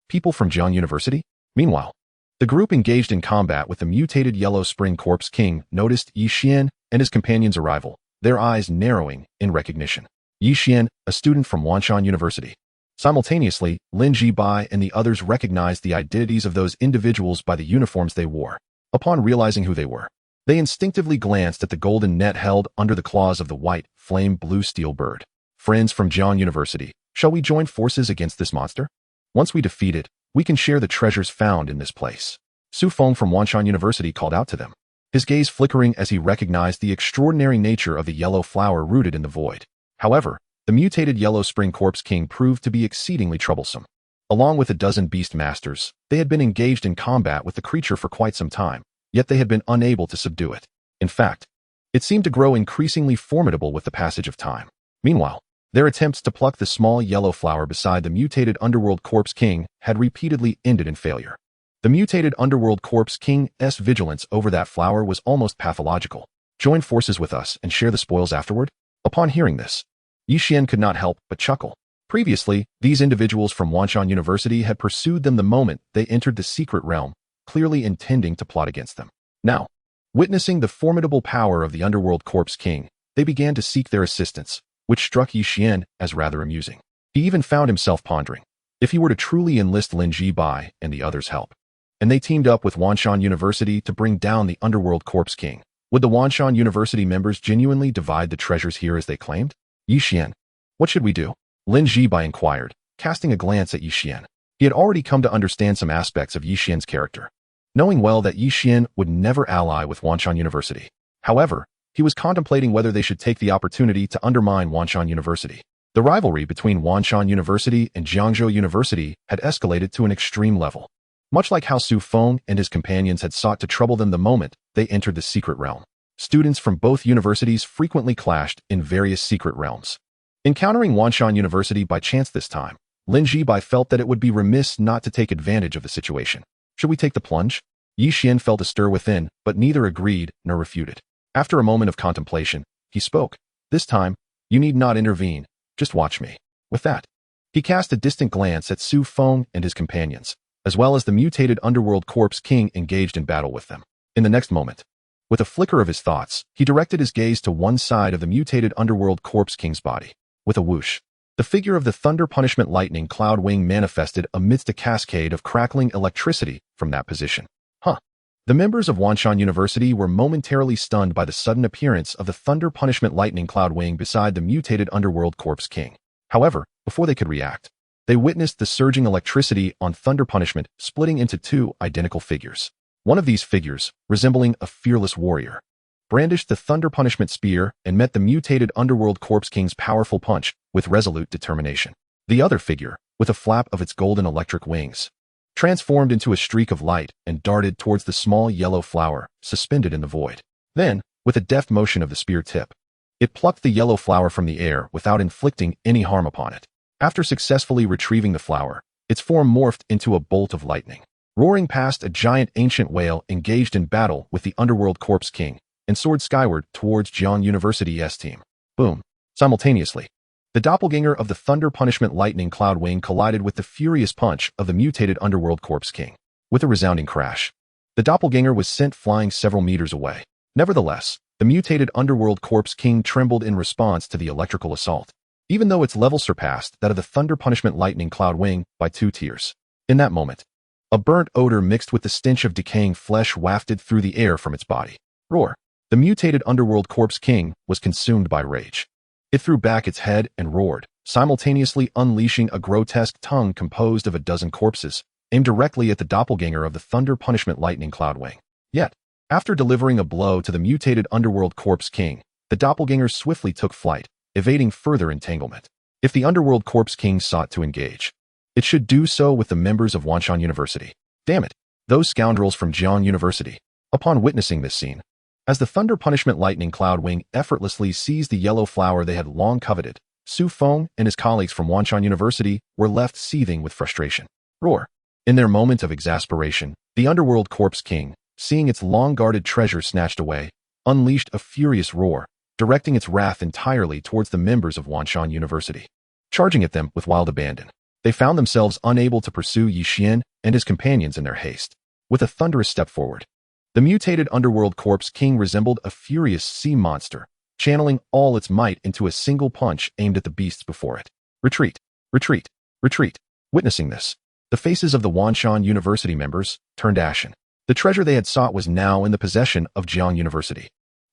People from Xuan University? Meanwhile, the group engaged in combat with the mutated Yellow Spring Corpse King noticed Xian and his companion's arrival, their eyes narrowing in recognition. Xian, a student from Xuan University. Simultaneously, Lin Ji and the others recognized the identities of those individuals by the uniforms they wore. Upon realizing who they were, they instinctively glanced at the golden net held under the claws of the white, flame blue steel bird. Friends from Xuan University, shall we join forces against this monster? Once we defeat it, we can share the treasures found in this place. Su Feng from Xuan University called out to them, his gaze flickering as he recognized the extraordinary nature of the yellow flower rooted in the void. However, the mutated Yellow Spring Corpse King proved to be exceedingly troublesome. Along with a dozen beast masters, they had been engaged in combat with the creature for quite some time, yet they had been unable to subdue it. In fact, it seemed to grow increasingly formidable with the passage of time. Meanwhile, their attempts to pluck the small yellow flower beside the mutated Underworld Corpse King had repeatedly ended in failure. The mutated Underworld Corpse King's vigilance over that flower was almost pathological. Join forces with us and share the spoils afterward? Upon hearing this, Xian could not help but chuckle. Previously, these individuals from Xuan University had pursued them the moment they entered the secret realm, clearly intending to plot against them. Now, witnessing the formidable power of the Underworld Corpse King, they began to seek their assistance, which struck Xian as rather amusing. He even found himself pondering, if he were to truly enlist Lin Ji and the others' help, and they teamed up with Xuan University to bring down the Underworld Corpse King, would the Xuan University members genuinely divide the treasures here as they claimed? Xian, what should we do? Lin Ji inquired, casting a glance at Xian. He had already come to understand some aspects of Xian's character, knowing well that Xian would never ally with Xuan University. However, he was contemplating whether they should take the opportunity to undermine Xuan University. The rivalry between Xuan University and Jiangzhou University had escalated to an extreme level, much like how Su Feng and his companions had sought to trouble them the moment they entered the secret realm. Students from both universities frequently clashed in various secret realms. Encountering Xuan University by chance this time, Lin Ji felt that it would be remiss not to take advantage of the situation. Should we take the plunge? Xian felt a stir within, but neither agreed nor refuted. After a moment of contemplation, he spoke. This time, you need not intervene, just watch me. With that, He cast a distant glance at Su Feng and his companions, as well as the mutated underworld corpse king engaged in battle with them. In the next moment, with a flicker of his thoughts, he directed his gaze to one side of the mutated underworld corpse king's body. With a whoosh, the figure of the Thunder Punishment Lightning Cloud Wing manifested amidst a cascade of crackling electricity from that position. The members of Wanshan University were momentarily stunned by the sudden appearance of the Thunder Punishment Lightning Cloud Wing beside the mutated underworld corpse king. However, before they could react, they witnessed the surging electricity on Thunder Punishment splitting into two identical figures. One of these figures, resembling a fearless warrior, brandished the Thunder Punishment spear and met the mutated underworld corpse king's powerful punch with resolute determination. The other figure, with a flap of its golden electric wings, transformed into a streak of light and darted towards the small yellow flower suspended in the void. Then, with a deft motion of the spear tip, it plucked the yellow flower from the air without inflicting any harm upon it. After successfully retrieving the flower, its form morphed into a bolt of lightning, roaring past a giant ancient whale engaged in battle with the underworld corpse king, and soared skyward towards Jiang University's team. Boom! Simultaneously, the doppelganger of the Thunder Punishment Lightning Cloud Wing collided with the furious punch of the mutated underworld corpse king. With a resounding crash, the doppelganger was sent flying several meters away. Nevertheless, the mutated underworld corpse king trembled in response to the electrical assault, even though its level surpassed that of the Thunder Punishment Lightning Cloud Wing by 2 tiers. In that moment, a burnt odor mixed with the stench of decaying flesh wafted through the air from its body. Roar! The mutated underworld corpse king was consumed by rage. It threw back its head and roared, simultaneously unleashing a grotesque tongue composed of a dozen corpses, aimed directly at the doppelganger of the Thunder Punishment Lightning Cloud Wing. Yet, after delivering a blow to the mutated underworld corpse king, the doppelganger swiftly took flight, evading further entanglement. If the underworld corpse king sought to engage, it should do so with the members of Wanshan University. Damn it, those scoundrels from Jiang University. Upon witnessing this scene, as the Thunder Punishment Lightning Cloud Wing effortlessly seized the yellow flower they had long coveted, Su Feng and his colleagues from Wanshan University were left seething with frustration. Roar! In their moment of exasperation, the underworld corpse king, seeing its long-guarded treasure snatched away, unleashed a furious roar, directing its wrath entirely towards the members of Wanshan University. Charging at them with wild abandon, they found themselves unable to pursue Yi Xian and his companions in their haste. With a thunderous step forward, the mutated underworld corpse king resembled a furious sea monster, channeling all its might into a single punch aimed at the beasts before it. Retreat! Retreat! Retreat! Witnessing this, the faces of the Wanshan University members turned ashen. The treasure they had sought was now in the possession of Jiang University.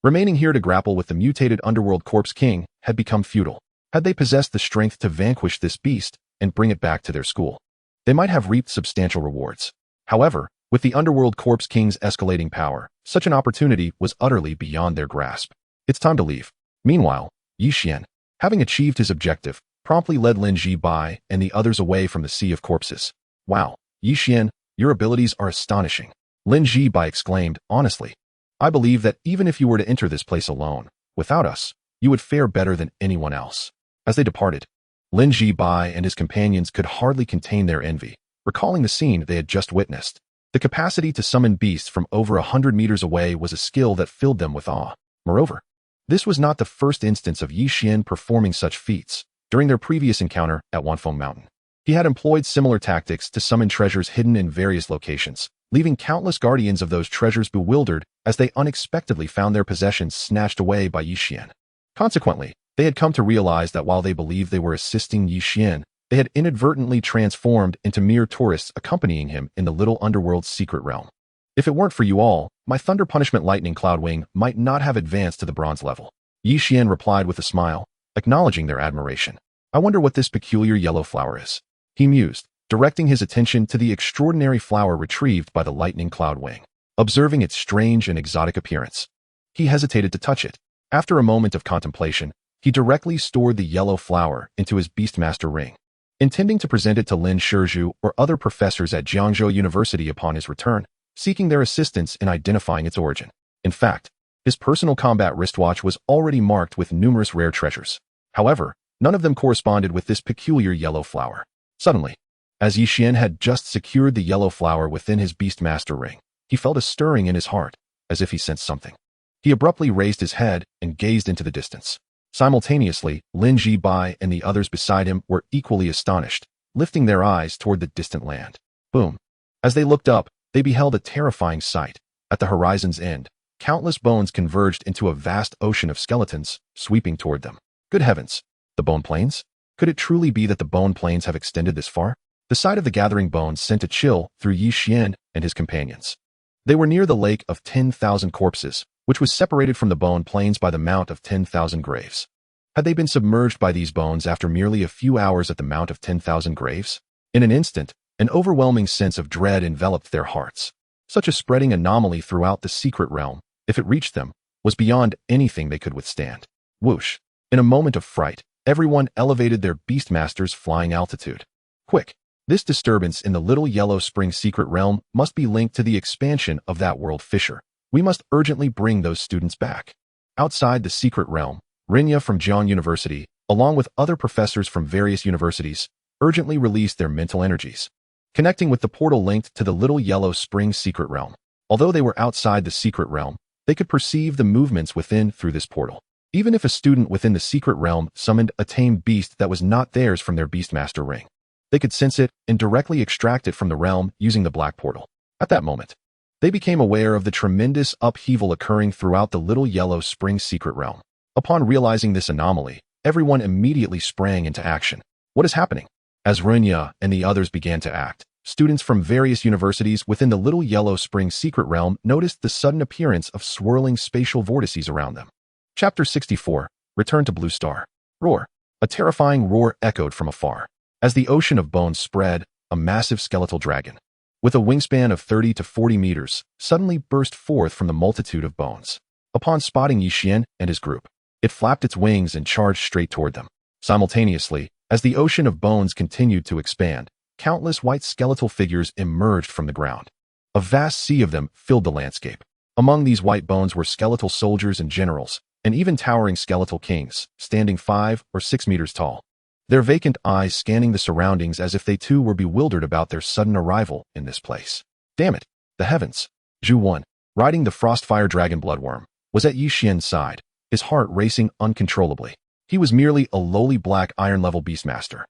Remaining here to grapple with the mutated underworld corpse king had become futile. Had they possessed the strength to vanquish this beast and bring it back to their school, they might have reaped substantial rewards. However, with the underworld corpse king's escalating power, such an opportunity was utterly beyond their grasp. It's time to leave. Meanwhile, Yi Xian, having achieved his objective, promptly led Lin Ji Bai and the others away from the sea of corpses. Wow, Yi Xian, your abilities are astonishing. Lin Ji Bai exclaimed, honestly. I believe that even if you were to enter this place alone, without us, you would fare better than anyone else. As they departed, Lin Ji Bai and his companions could hardly contain their envy, recalling the scene they had just witnessed. The capacity to summon beasts from over 100 meters away was a skill that filled them with awe. Moreover, this was not the first instance of Yi Xian performing such feats. During their previous encounter at Wanfeng Mountain, he had employed similar tactics to summon treasures hidden in various locations, leaving countless guardians of those treasures bewildered as they unexpectedly found their possessions snatched away by Yi Xian. Consequently, they had come to realize that while they believed they were assisting Yi Xian, they had inadvertently transformed into mere tourists accompanying him in the little underworld's secret realm. If it weren't for you all, my Thunder Punishment Lightning Cloud Wing might not have advanced to the bronze level. Yi Xian replied with a smile, acknowledging their admiration. I wonder what this peculiar yellow flower is, he mused, directing his attention to the extraordinary flower retrieved by the Lightning Cloud Wing. Observing its strange and exotic appearance, he hesitated to touch it. After a moment of contemplation, he directly stored the yellow flower into his Beastmaster ring, intending to present it to Lin Shizhu or other professors at Jiangzhou University upon his return, seeking their assistance in identifying its origin. In fact, his personal combat wristwatch was already marked with numerous rare treasures. However, none of them corresponded with this peculiar yellow flower. Suddenly, as Yi Xian had just secured the yellow flower within his Beastmaster ring, he felt a stirring in his heart, as if he sensed something. He abruptly raised his head and gazed into the distance. Simultaneously, Lin Ji-bai and the others beside him were equally astonished, lifting their eyes toward the distant land. Boom. As they looked up, they beheld a terrifying sight. At the horizon's end, countless bones converged into a vast ocean of skeletons, sweeping toward them. Good heavens! The bone plains? Could it truly be that the bone plains have extended this far? The sight of the gathering bones sent a chill through Yi Xian and his companions. They were near the lake of 10,000 corpses, which was separated from the bone plains by the Mount of 10,000 Graves. Had they been submerged by these bones after merely a few hours at the Mount of 10,000 Graves? In an instant, an overwhelming sense of dread enveloped their hearts. Such a spreading anomaly throughout the secret realm, if it reached them, was beyond anything they could withstand. Whoosh! In a moment of fright, everyone elevated their beastmaster's flying altitude. Quick! This disturbance in the Little Yellow Spring secret realm must be linked to the expansion of that world fissure. We must urgently bring those students back. Outside the secret realm, Rinya from Jiang University, along with other professors from various universities, urgently released their mental energies, connecting with the portal linked to the Little Yellow Spring secret realm. Although they were outside the secret realm, they could perceive the movements within through this portal. Even if a student within the secret realm summoned a tamed beast that was not theirs from their Beastmaster ring, they could sense it and directly extract it from the realm using the black portal. At that moment, they became aware of the tremendous upheaval occurring throughout the Little Yellow Spring secret realm. Upon realizing this anomaly, everyone immediately sprang into action. What is happening? As Runya and the others began to act, students from various universities within the Little Yellow Spring secret realm noticed the sudden appearance of swirling spatial vortices around them. Chapter 64, Return to Blue Star. Roar. A terrifying roar echoed from afar. As the ocean of bones spread, a massive skeletal dragon, with a wingspan of 30 to 40 meters, suddenly burst forth from the multitude of bones. Upon spotting Yi Xian and his group, it flapped its wings and charged straight toward them. Simultaneously, as the ocean of bones continued to expand, countless white skeletal figures emerged from the ground. A vast sea of them filled the landscape. Among these white bones were skeletal soldiers and generals, and even towering skeletal kings, standing 5 or 6 meters tall, their vacant eyes scanning the surroundings as if they too were bewildered about their sudden arrival in this place. Damn it! The heavens! Xuan, riding the Frostfire Dragon Bloodworm, was at Yi Xian's side, his heart racing uncontrollably. He was merely a lowly black iron-level beastmaster,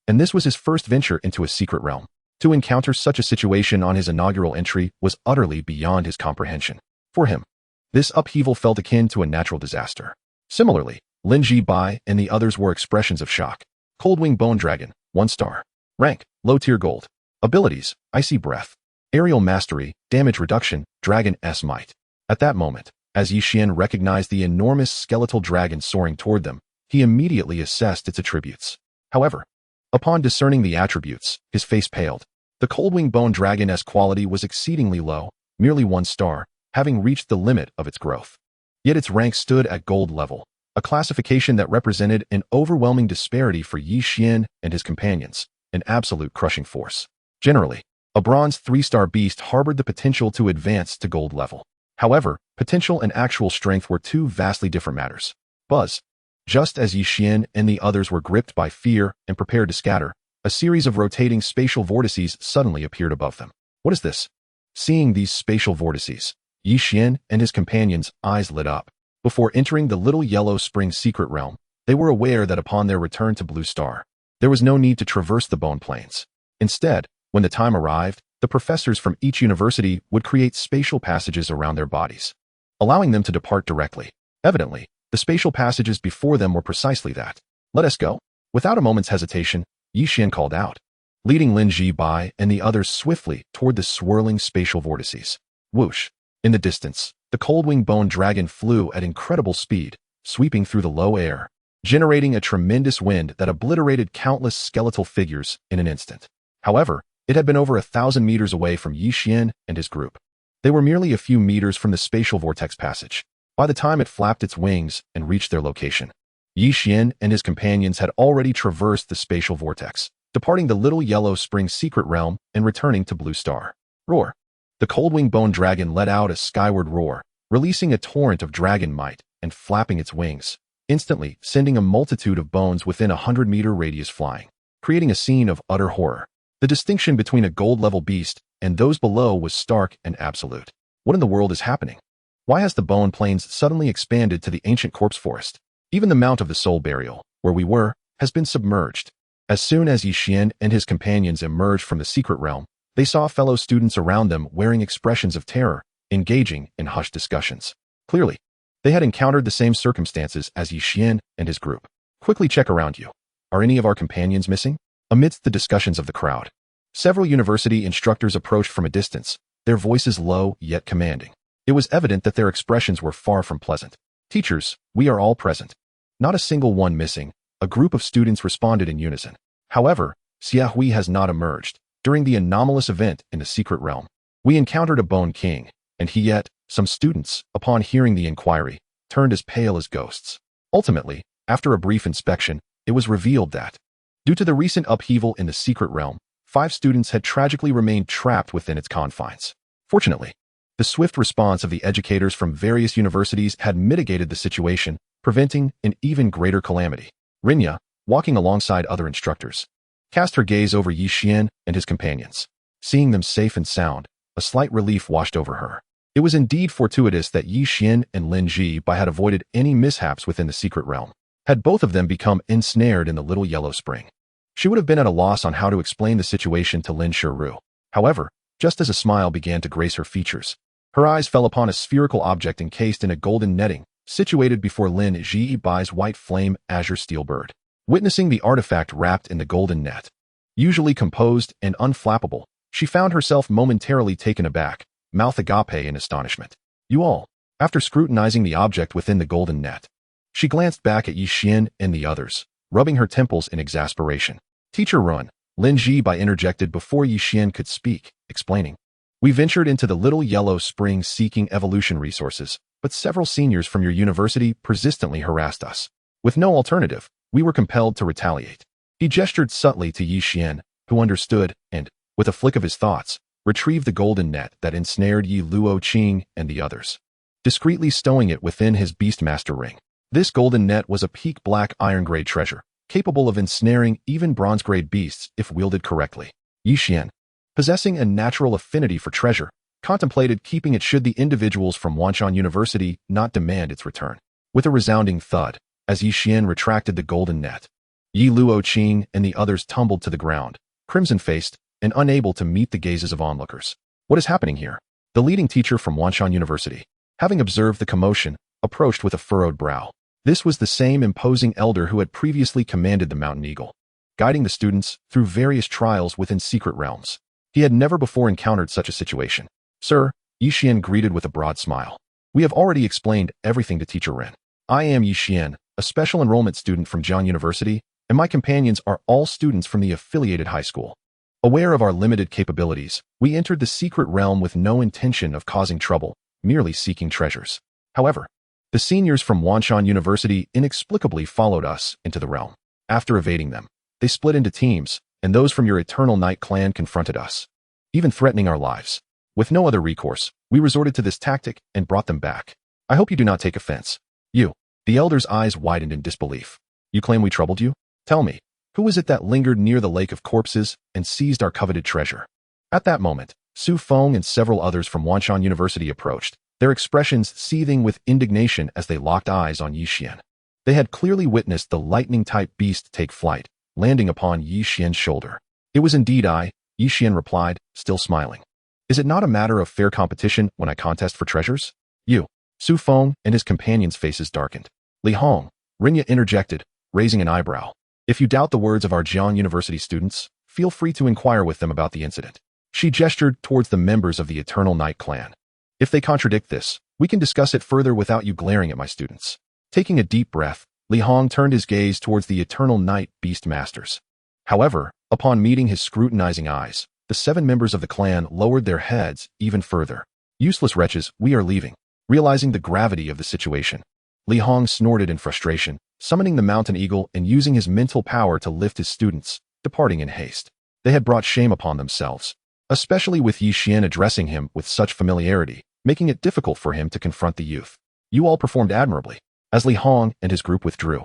and this was his first venture into a secret realm. To encounter such a situation on his inaugural entry was utterly beyond his comprehension. For him, this upheaval felt akin to a natural disaster. Similarly, Lin Ji-bai and the others were expressions of shock. Coldwing Bone Dragon, 1 star. Rank, Low Tier Gold. Abilities, Icy Breath. Aerial Mastery, Damage Reduction, Dragon S Might. At that moment, as Yi Xian recognized the enormous skeletal dragon soaring toward them, he immediately assessed its attributes. However, upon discerning the attributes, his face paled. The Coldwing Bone Dragon S quality was exceedingly low, merely 1 star, having reached the limit of its growth. Yet its rank stood at gold level, a classification that represented an overwhelming disparity for Yi Xian and his companions, an absolute crushing force. Generally, a bronze 3-star beast harbored the potential to advance to gold level. However, potential and actual strength were two vastly different matters. Buzz. Just as Yi Xian and the others were gripped by fear and prepared to scatter, a series of rotating spatial vortices suddenly appeared above them. What is this? Seeing these spatial vortices, Yi Xian and his companions' eyes lit up. Before entering the Little Yellow Spring secret realm, they were aware that upon their return to Blue Star, there was no need to traverse the bone plains. Instead, when the time arrived, the professors from each university would create spatial passages around their bodies, allowing them to depart directly. Evidently, the spatial passages before them were precisely that. Let us go. Without a moment's hesitation, Yi Xian called out, leading Lin Ji-bai and the others swiftly toward the swirling spatial vortices. Whoosh! In the distance, the Coldwing Bone Dragon flew at incredible speed, sweeping through the low air, generating a tremendous wind that obliterated countless skeletal figures in an instant. However, it had been over 1,000 meters away from Yi Xian and his group. They were merely a few meters from the spatial vortex passage. By the time it flapped its wings and reached their location, Yi Xian and his companions had already traversed the spatial vortex, departing the Little Yellow Spring secret realm and returning to Blue Star. Roar! The Coldwing Bone Dragon let out a skyward roar, releasing a torrent of dragon might and flapping its wings, instantly sending a multitude of bones within a 100-meter radius flying, creating a scene of utter horror. The distinction between a gold-level beast and those below was stark and absolute. What in the world is happening? Why has the bone plains suddenly expanded to the ancient corpse forest? Even the Mount of the Soul Burial, where we were, has been submerged. As soon as Yixian and his companions emerged from the secret realm, they saw fellow students around them wearing expressions of terror, engaging in hushed discussions. Clearly, they had encountered the same circumstances as Yixian and his group. Quickly check around you. Are any of our companions missing? Amidst the discussions of the crowd, several university instructors approached from a distance, their voices low yet commanding. It was evident that their expressions were far from pleasant. Teachers, we are all present. Not a single one missing, a group of students responded in unison. However, Xiahui has not emerged. During the anomalous event in the secret realm, we encountered a Bone King, and he yet, some students, upon hearing the inquiry, turned as pale as ghosts. Ultimately, after a brief inspection, it was revealed that, due to the recent upheaval in the secret realm, 5 students had tragically remained trapped within its confines. Fortunately, the swift response of the educators from various universities had mitigated the situation, preventing an even greater calamity. Rinya, walking alongside other instructors, cast her gaze over Yixian and his companions. Seeing them safe and sound, a slight relief washed over her. It was indeed fortuitous that Yixian and Lin Zhibai had avoided any mishaps within the secret realm. Had both of them become ensnared in the little yellow spring, she would have been at a loss on how to explain the situation to Lin Shiru. However, just as a smile began to grace her features, her eyes fell upon a spherical object encased in a golden netting, situated before Lin Zhibai's white flame azure steel bird. Witnessing the artifact wrapped in the golden net, usually composed and unflappable, she found herself momentarily taken aback, mouth agape in astonishment. You all, after scrutinizing the object within the golden net, she glanced back at Yixian and the others, rubbing her temples in exasperation. Teacher Run, Lin Zhibai interjected before Yixian could speak, explaining. We ventured into the little yellow spring seeking evolution resources, but several seniors from your university persistently harassed us. With no alternative, we were compelled to retaliate. He gestured subtly to Yixian, who understood, and, with a flick of his thoughts, retrieved the golden net that ensnared Yi Luo Qing and the others, discreetly stowing it within his Beastmaster ring. This golden net was a peak black iron-grade treasure, capable of ensnaring even bronze-grade beasts if wielded correctly. Yixian, possessing a natural affinity for treasure, contemplated keeping it should the individuals from Wanshan University not demand its return. With a resounding thud, as Yixian retracted the golden net, Yi Luo Qing and the others tumbled to the ground, crimson-faced and unable to meet the gazes of onlookers. What is happening here? The leading teacher from Wanshan University, having observed the commotion, approached with a furrowed brow. This was the same imposing elder who had previously commanded the Mountain Eagle, guiding the students through various trials within secret realms. He had never before encountered such a situation. Sir, Yixian greeted with a broad smile. We have already explained everything to Teacher Ren. I am Yixian, a special enrollment student from Jiang University, and my companions are all students from the affiliated high school. Aware of our limited capabilities, we entered the secret realm with no intention of causing trouble, merely seeking treasures. However, the seniors from Wanshan University inexplicably followed us into the realm. After evading them, they split into teams, and those from your Eternal Night clan confronted us, even threatening our lives. With no other recourse, we resorted to this tactic and brought them back. I hope you do not take offense. You, the elder's eyes widened in disbelief. You claim we troubled you? Tell me, who was it that lingered near the lake of corpses and seized our coveted treasure? At that moment, Su Feng and several others from Wanshan University approached, their expressions seething with indignation as they locked eyes on Yixian. They had clearly witnessed the lightning-type beast take flight, landing upon Yixian's shoulder. It was indeed I, Yixian replied, still smiling. Is it not a matter of fair competition when I contest for treasures? You. Su Feng and his companions' faces darkened. Li Hong, Rinya interjected, raising an eyebrow. If you doubt the words of our Jiang University students, feel free to inquire with them about the incident. She gestured towards the members of the Eternal Night clan. If they contradict this, we can discuss it further without you glaring at my students. Taking a deep breath, Li Hong turned his gaze towards the Eternal Night Beast Masters. However, upon meeting his scrutinizing eyes, the 7 members of the clan lowered their heads even further. Useless wretches, we are leaving. Realizing the gravity of the situation, Li Hong snorted in frustration, summoning the Mountain Eagle and using his mental power to lift his students, departing in haste. They had brought shame upon themselves, especially with Yixian addressing him with such familiarity, making it difficult for him to confront the youth. You all performed admirably. As Li Hong and his group withdrew,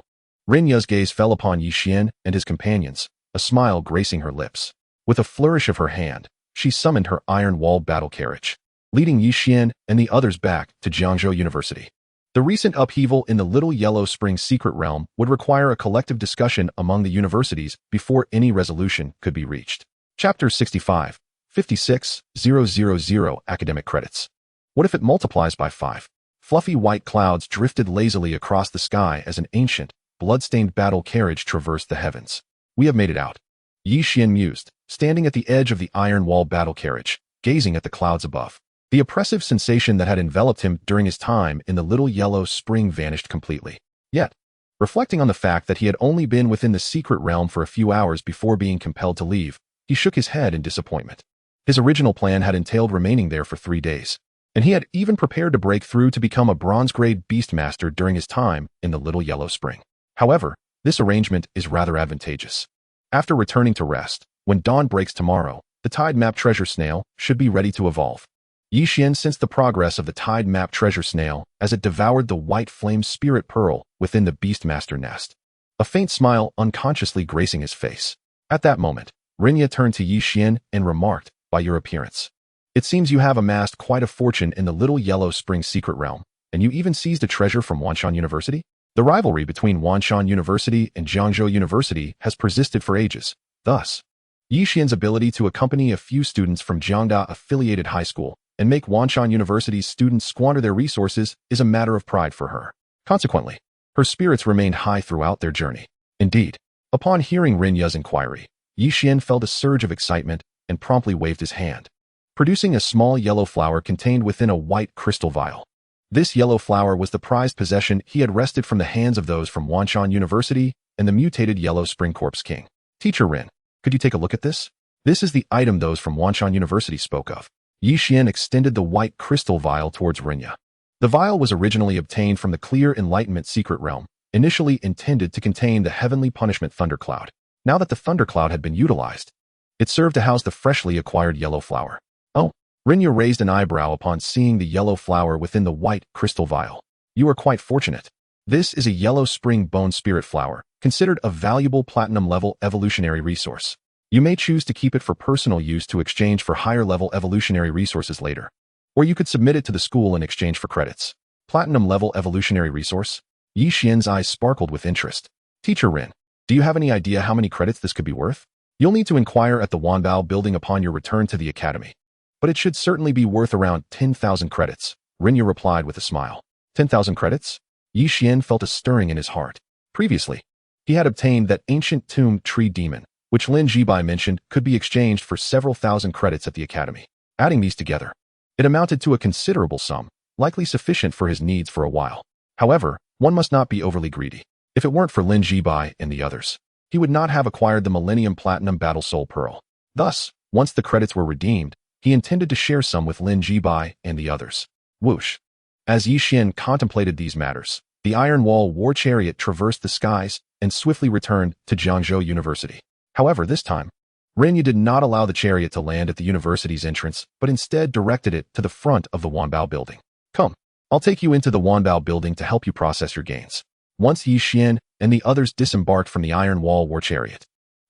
Rinya's gaze fell upon Yixian and his companions, a smile gracing her lips. With a flourish of her hand, she summoned her iron-walled battle carriage, leading Yixian and the others back to Jiangzhou University. The recent upheaval in the Little Yellow Spring secret realm would require a collective discussion among the universities before any resolution could be reached. Chapter 65, 56,000 Academic Credits. What if it multiplies by 5? Fluffy white clouds drifted lazily across the sky as an ancient, blood-stained battle carriage traversed the heavens. We have made it out, Yi Xian mused, standing at the edge of the iron wall battle carriage, gazing at the clouds above. The oppressive sensation that had enveloped him during his time in the Little Yellow Spring vanished completely. Yet, reflecting on the fact that he had only been within the secret realm for a few hours before being compelled to leave, he shook his head in disappointment. His original plan had entailed remaining there for 3 days, and he had even prepared to break through to become a bronze-grade beastmaster during his time in the Little Yellow Spring. However, this arrangement is rather advantageous. After returning to rest, when dawn breaks tomorrow, the Tide Map Treasure Snail should be ready to evolve. Yi Xian sensed the progress of the Tide Map Treasure Snail as it devoured the white flame spirit pearl within the Beastmaster nest. A faint smile unconsciously gracing his face. At that moment, Rinya turned to Yi Xian and remarked, "By your appearance, it seems you have amassed quite a fortune in the Little Yellow Spring secret realm, and you even seized a treasure from Wanshan University?" The rivalry between Wanshan University and Jiangzhou University has persisted for ages. Thus, Yi Xian's ability to accompany a few students from Jiangda-affiliated high school and make Wanshan University's students squander their resources is a matter of pride for her. Consequently, her spirits remained high throughout their journey. Indeed, upon hearing Rinya's inquiry, Yi Xian felt a surge of excitement and promptly waved his hand, producing a small yellow flower contained within a white crystal vial. This yellow flower was the prized possession he had wrested from the hands of those from Wanshan University and the mutated Yellow Spring Corpse King. "Teacher Rin, could you take a look at this? This is the item those from Wanshan University spoke of." Yi Xian extended the white crystal vial towards Rinya. The vial was originally obtained from the Clear Enlightenment secret realm, initially intended to contain the heavenly punishment thundercloud. Now that the thundercloud had been utilized, it served to house the freshly acquired yellow flower. "Oh." Rinya raised an eyebrow upon seeing the yellow flower within the white crystal vial. "You are quite fortunate. This is a Yellow Spring Bone Spirit flower, considered a valuable platinum-level evolutionary resource. You may choose to keep it for personal use to exchange for higher-level evolutionary resources later. Or you could submit it to the school in exchange for credits." Platinum-level evolutionary resource? Yi Xian's eyes sparkled with interest. "Teacher Rin, do you have any idea how many credits this could be worth?" "You'll need to inquire at the Wanbao building upon your return to the academy. But it should certainly be worth around 10,000 credits, Rinya replied with a smile. 10,000 credits? Yi Xian felt a stirring in his heart. Previously, he had obtained that ancient tomb tree demon, which Lin Jibai mentioned could be exchanged for several thousand credits at the academy. Adding these together, it amounted to a considerable sum, likely sufficient for his needs for a while. However, one must not be overly greedy. If it weren't for Lin Jibai and the others, he would not have acquired the Millennium Platinum Battle Soul Pearl. Thus, once the credits were redeemed, he intended to share some with Lin Jibai and the others. Whoosh. As Yi Xian contemplated these matters, the Iron Wall war chariot traversed the skies and swiftly returned to Jiangzhou University. However, this time, Rinya did not allow the chariot to land at the university's entrance, but instead directed it to the front of the Wanbao building. "Come, I'll take you into the Wanbao building to help you process your gains." Once Yi Xian and the others disembarked from the Iron Wall war chariot,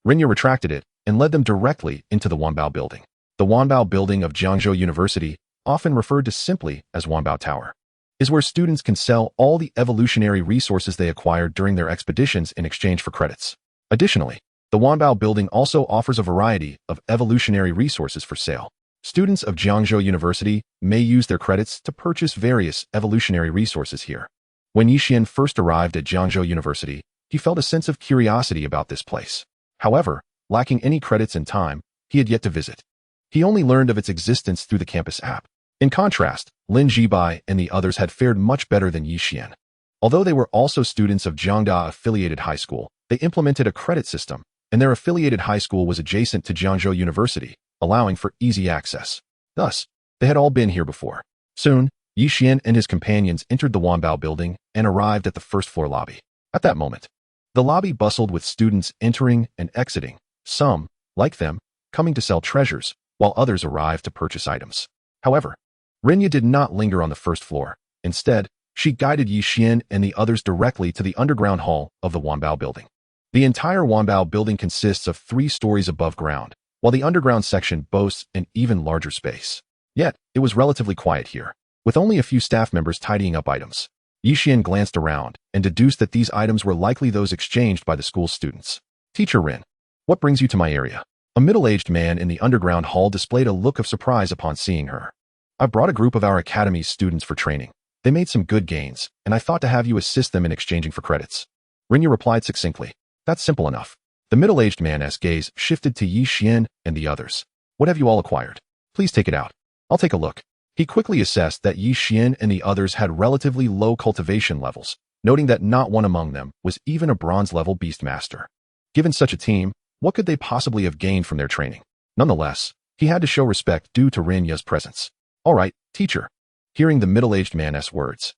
Rinya retracted it and led them directly into the Wanbao building. The Wanbao building of Jiangzhou University, often referred to simply as Wanbao Tower, is where students can sell all the evolutionary resources they acquired during their expeditions in exchange for credits. Additionally, the Wanbao building also offers a variety of evolutionary resources for sale. Students of Jiangzhou University may use their credits to purchase various evolutionary resources here. When Yi Xian first arrived at Jiangzhou University, he felt a sense of curiosity about this place. However, lacking any credits and time, he had yet to visit. He only learned of its existence through the campus app. In contrast, Lin Jibai and the others had fared much better than Yi Xian. Although they were also students of Jiangda-affiliated high school, they implemented a credit system, and their affiliated high school was adjacent to Jiangzhou University, allowing for easy access. Thus, they had all been here before. Soon, Yi Xian and his companions entered the Wanbao building and arrived at the first-floor lobby. At that moment, the lobby bustled with students entering and exiting, some, like them, coming to sell treasures, while others arrived to purchase items. However, Rinya did not linger on the first floor. Instead, she guided Yi Xian and the others directly to the underground hall of the Wanbao building. The entire Wanbao building consists of 3 stories above ground, while the underground section boasts an even larger space. Yet, it was relatively quiet here, with only a few staff members tidying up items. Yixian glanced around and deduced that these items were likely those exchanged by the school's students. Teacher Rin, what brings you to my area? A middle-aged man in the underground hall displayed a look of surprise upon seeing her. I brought a group of our academy's students for training. They made some good gains, and I thought to have you assist them in exchanging for credits. Rinya replied succinctly. That's simple enough. The middle-aged man's gaze shifted to Yixian and the others. What have you all acquired? Please take it out. I'll take a look. He quickly assessed that Yixian and the others had relatively low cultivation levels, noting that not one among them was even a bronze-level beastmaster. Given such a team, what could they possibly have gained from their training? Nonetheless, he had to show respect due to Rinya's presence. All right, teacher. Hearing the middle-aged man's words,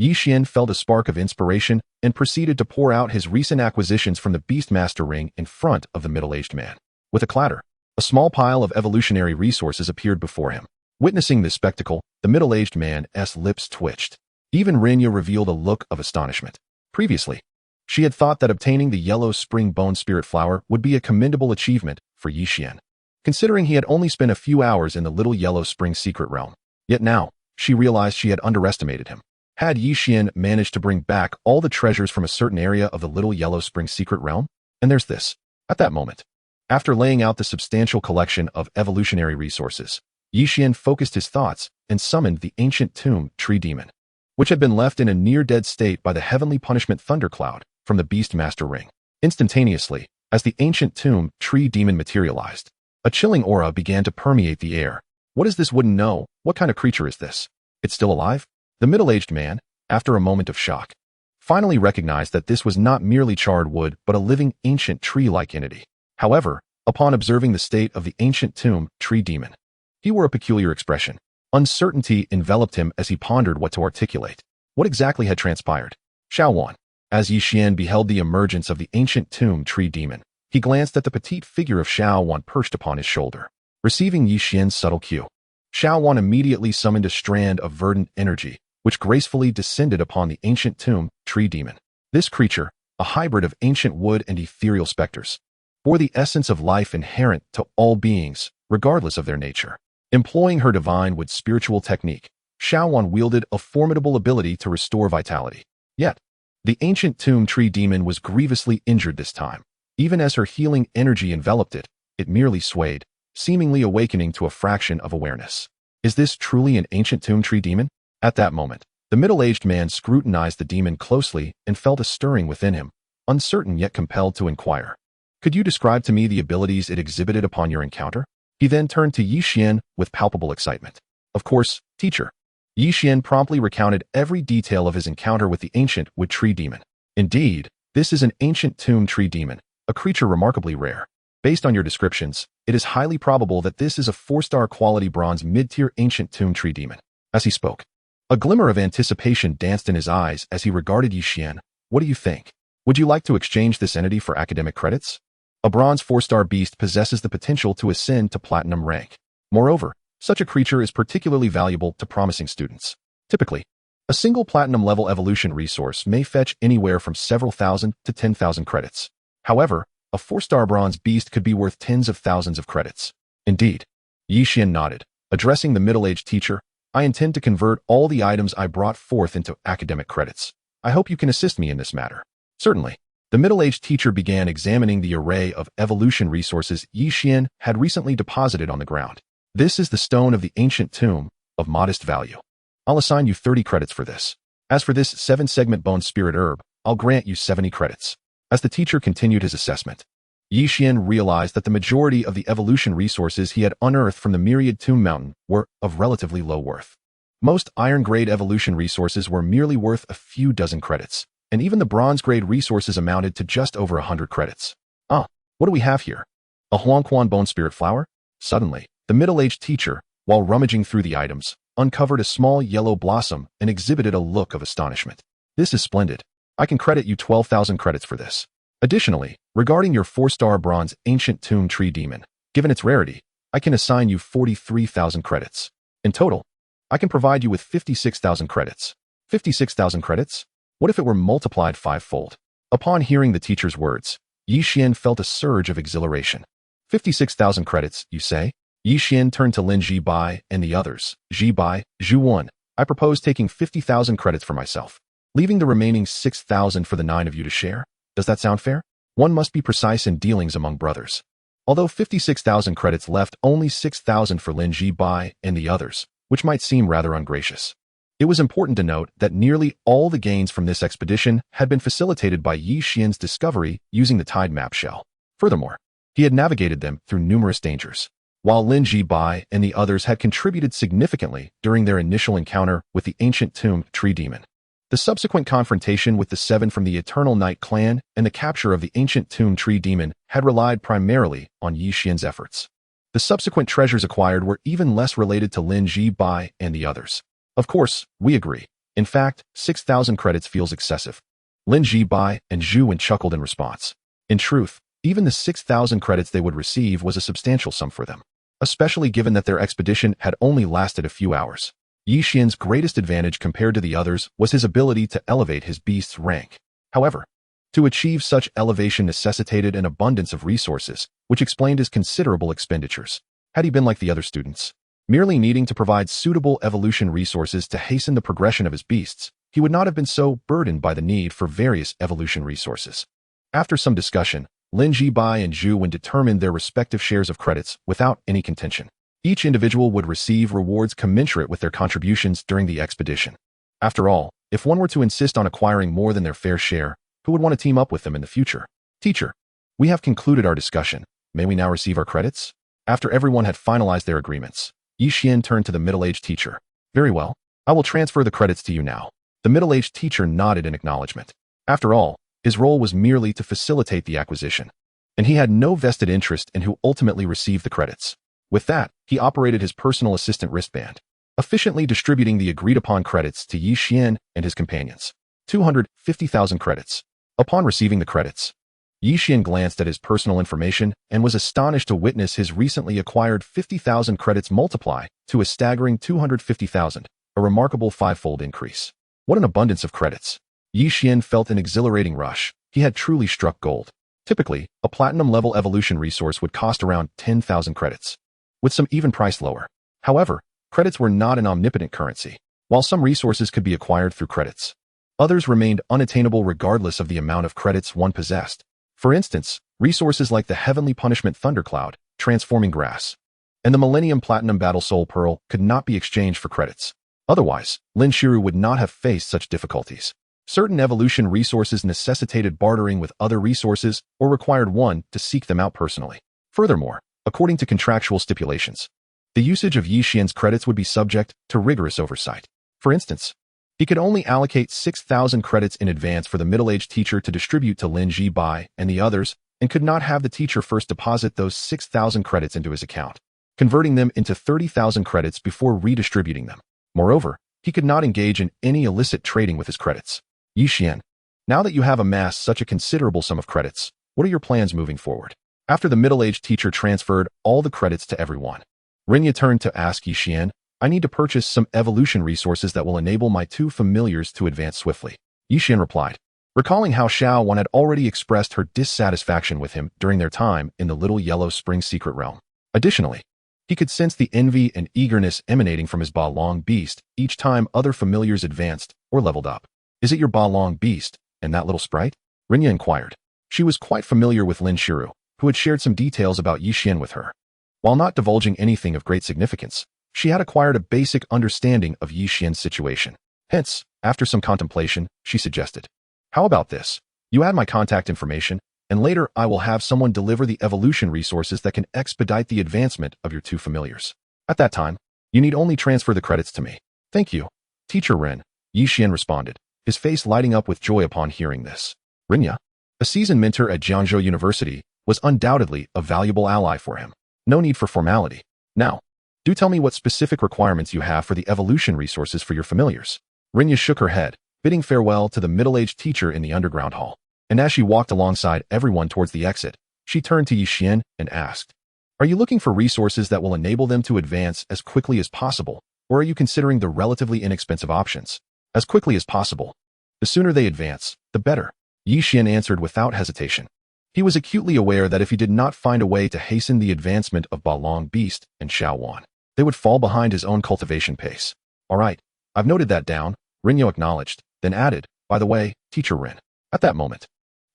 Yixian felt a spark of inspiration and proceeded to pour out his recent acquisitions from the Beastmaster ring in front of the middle-aged man. With a clatter, a small pile of evolutionary resources appeared before him. Witnessing this spectacle, the middle-aged man's lips twitched. Even Rinya revealed a look of astonishment. Previously, she had thought that obtaining the yellow spring bone spirit flower would be a commendable achievement for Yixian, considering he had only spent a few hours in the little yellow spring secret realm. Yet now, she realized she had underestimated him. Had Yixian managed to bring back all the treasures from a certain area of the little yellow spring secret realm? And there's this. At that moment, after laying out the substantial collection of evolutionary resources, Yixian focused his thoughts and summoned the ancient tomb tree demon, which had been left in a near-dead state by the heavenly punishment thundercloud from the Beastmaster ring. Instantaneously, as the ancient tomb tree demon materialized, a chilling aura began to permeate the air. What is this wouldn't know? What kind of creature is this? It's still alive? The middle-aged man, after a moment of shock, finally recognized that this was not merely charred wood but a living ancient tree-like entity. However, upon observing the state of the ancient tomb tree demon, he wore a peculiar expression. Uncertainty enveloped him as he pondered what to articulate. What exactly had transpired? Xuan. As Yixian beheld the emergence of the ancient tomb tree demon, he glanced at the petite figure of Xuan perched upon his shoulder. Receiving Yixian's subtle cue, Xuan immediately summoned a strand of verdant energy, which gracefully descended upon the ancient tomb tree demon. This creature, a hybrid of ancient wood and ethereal specters, bore the essence of life inherent to all beings, regardless of their nature. Employing her divine wood spiritual technique, Xuan wielded a formidable ability to restore vitality. Yet, the ancient tomb tree demon was grievously injured this time. Even as her healing energy enveloped it, it merely swayed, seemingly awakening to a fraction of awareness. Is this truly an ancient tomb tree demon? At that moment, the middle-aged man scrutinized the demon closely and felt a stirring within him, uncertain yet compelled to inquire. Could you describe to me the abilities it exhibited upon your encounter? He then turned to Yixian with palpable excitement. Of course, teacher. Yixian promptly recounted every detail of his encounter with the ancient wood tree demon. Indeed, this is an ancient tomb tree demon, a creature remarkably rare. Based on your descriptions, it is highly probable that this is a 4-star quality bronze mid-tier ancient tomb tree demon. As he spoke, a glimmer of anticipation danced in his eyes as he regarded Yixian. What do you think? Would you like to exchange this entity for academic credits? A bronze 4-star beast possesses the potential to ascend to platinum rank. Moreover, such a creature is particularly valuable to promising students. Typically, a single platinum-level evolution resource may fetch anywhere from several thousand to 10,000 credits. However, a 4-star bronze beast could be worth tens of thousands of credits. Indeed. Yixian nodded. Addressing the middle-aged teacher, I intend to convert all the items I brought forth into academic credits. I hope you can assist me in this matter. Certainly. The middle-aged teacher began examining the array of evolution resources Yixian had recently deposited on the ground. This is the stone of the ancient tomb, of modest value. I'll assign you 30 credits for this. As for this 7-segment bone spirit herb, I'll grant you 70 credits. As the teacher continued his assessment, Yixian realized that the majority of the evolution resources he had unearthed from the myriad tomb mountain were of relatively low worth. Most iron-grade evolution resources were merely worth a few dozen credits, and even the bronze-grade resources amounted to just over 100 credits. What do we have here? A Huangquan bone spirit flower? Suddenly, the middle-aged teacher, while rummaging through the items, uncovered a small yellow blossom and exhibited a look of astonishment. This is splendid. I can credit you 12,000 credits for this. Additionally, regarding your 4-star bronze ancient tomb tree demon, given its rarity, I can assign you 43,000 credits. In total, I can provide you with 56,000 credits. 56,000 credits? What if it were multiplied 5-fold? Upon hearing the teacher's words, Yixian felt a surge of exhilaration. 56,000 credits, you say? Yixian turned to Lin Zibai and the others. Zibai, Xuan, I propose taking 50,000 credits for myself. leaving the remaining 6,000 for the 9 of you to share. Does that sound fair? One must be precise in dealings among brothers. Although 56,000 credits left only 6,000 for Lin Ji-bai and the others, which might seem rather ungracious. It was important to note that nearly all the gains from this expedition had been facilitated by Yi Xian's discovery using the tide map shell. Furthermore, he had navigated them through numerous dangers, while Lin Ji-bai and the others had contributed significantly during their initial encounter with the ancient tomb tree demon. The subsequent confrontation with the 7 from the Eternal Night clan and the capture of the ancient tomb tree demon had relied primarily on Yi Xian's efforts. The subsequent treasures acquired were even less related to Lin Ji-bai and the others. Of course, we agree. In fact, 6,000 credits feels excessive. Lin Ji-bai and Xuan chuckled in response. In truth, even the 6,000 credits they would receive was a substantial sum for them, especially given that their expedition had only lasted a few hours. Yi Xian's greatest advantage compared to the others was his ability to elevate his beast's rank. However, to achieve such elevation necessitated an abundance of resources, which explained his considerable expenditures. Had he been like the other students, merely needing to provide suitable evolution resources to hasten the progression of his beasts, he would not have been so burdened by the need for various evolution resources. After some discussion, Lin Ji-bai and Xuan determined their respective shares of credits without any contention. Each individual would receive rewards commensurate with their contributions during the expedition. After all, if one were to insist on acquiring more than their fair share, who would want to team up with them in the future? Teacher, we have concluded our discussion. May we now receive our credits? After everyone had finalized their agreements, Yi Xian turned to the middle-aged teacher. Very well. I will transfer the credits to you now. The middle-aged teacher nodded in acknowledgement. After all, his role was merely to facilitate the acquisition, and he had no vested interest in who ultimately received the credits. With that, he operated his personal assistant wristband, efficiently distributing the agreed-upon credits to Yi Xian and his companions. 250,000 credits. Upon receiving the credits, Yi Xian glanced at his personal information and was astonished to witness his recently acquired 50,000 credits multiply to a staggering 250,000, a remarkable 5-fold increase. What an abundance of credits. Yi Xian felt an exhilarating rush. He had truly struck gold. Typically, a platinum-level evolution resource would cost around 10,000 credits, with some even priced lower. However, credits were not an omnipotent currency. While some resources could be acquired through credits, others remained unattainable regardless of the amount of credits one possessed. For instance, resources like the Heavenly Punishment Thundercloud, Transforming Grass, and the Millennium Platinum Battle Soul Pearl could not be exchanged for credits. Otherwise, Lin Shiru would not have faced such difficulties. Certain evolution resources necessitated bartering with other resources or required one to seek them out personally. Furthermore, according to contractual stipulations, the usage of Yi Xian's credits would be subject to rigorous oversight. For instance, he could only allocate 6,000 credits in advance for the middle-aged teacher to distribute to Lin Ji-bai and the others, and could not have the teacher first deposit those 6,000 credits into his account, converting them into 30,000 credits before redistributing them. Moreover, he could not engage in any illicit trading with his credits. Yi Xian, now that you have amassed such a considerable sum of credits, what are your plans moving forward? After the middle-aged teacher transferred all the credits to everyone, Rinya turned to ask Yi Xian, I need to purchase some evolution resources that will enable my 2 familiars to advance swiftly. Yi Xian replied, recalling how Xuan had already expressed her dissatisfaction with him during their time in the Little Yellow Spring Secret Realm. Additionally, he could sense the envy and eagerness emanating from his Balong beast each time other familiars advanced or leveled up. Is it your Balong beast and that little sprite? Rinya inquired. She was quite familiar with Lin Shiru, who had shared some details about Yi Xian with her. While not divulging anything of great significance, she had acquired a basic understanding of Yi Xian's situation. Hence, after some contemplation, she suggested, how about this? You add my contact information, and later I will have someone deliver the evolution resources that can expedite the advancement of your 2 familiars. At that time, you need only transfer the credits to me. Thank you, Teacher Ren, Yi Xian responded, his face lighting up with joy upon hearing this. Rinya, a seasoned mentor at Jiangzhou University, was undoubtedly a valuable ally for him. No need for formality. Now, do tell me what specific requirements you have for the evolution resources for your familiars. Rinya shook her head, bidding farewell to the middle-aged teacher in the underground hall. And as she walked alongside everyone towards the exit, she turned to Yi Xian and asked, are you looking for resources that will enable them to advance as quickly as possible, or are you considering the relatively inexpensive options? As quickly as possible. The sooner they advance, the better. Yi Xian answered without hesitation. He was acutely aware that if he did not find a way to hasten the advancement of Balong Beast and Xuan, they would fall behind his own cultivation pace. All right, I've noted that down, Rinyo acknowledged, then added, By the way, Teacher Rin. At that moment,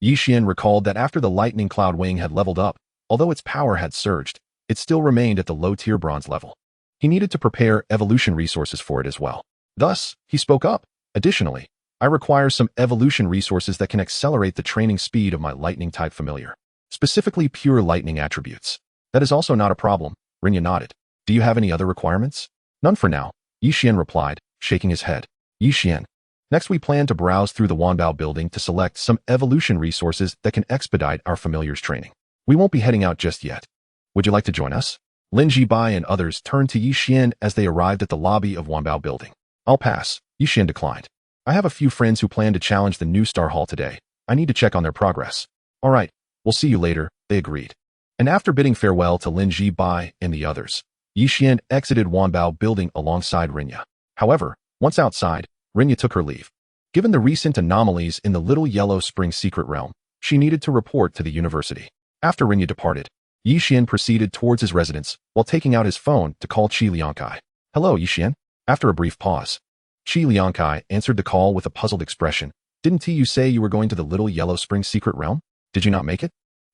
Yixian recalled that after the lightning cloud wing had leveled up, although its power had surged, it still remained at the low-tier bronze level. He needed to prepare evolution resources for it as well. Thus, he spoke up. Additionally, I require some evolution resources that can accelerate the training speed of my lightning-type familiar, specifically pure lightning attributes. That is also not a problem, Rinya nodded. Do you have any other requirements? None for now, Yixian replied, shaking his head. Yixian. Next we plan to browse through the Wanbao building to select some evolution resources that can expedite our familiar's training. We won't be heading out just yet. Would you like to join us? Lin Jibai and others turned to Yixian as they arrived at the lobby of Wanbao building. I'll pass, Yixian declined. I have a few friends who plan to challenge the new Star Hall today. I need to check on their progress. All right, we'll see you later, they agreed. And after bidding farewell to Lin Jibai and the others, Yixian exited Wanbao building alongside Rinya. However, once outside, Rinya took her leave. Given the recent anomalies in the Little Yellow Spring secret realm, she needed to report to the university. After Rinya departed, Yixian proceeded towards his residence while taking out his phone to call Qi Liangkai. Hello, Yixian. After a brief pause, Qi Liangkai answered the call with a puzzled expression. Didn't you say you were going to the Little Yellow Spring secret realm? Did you not make it?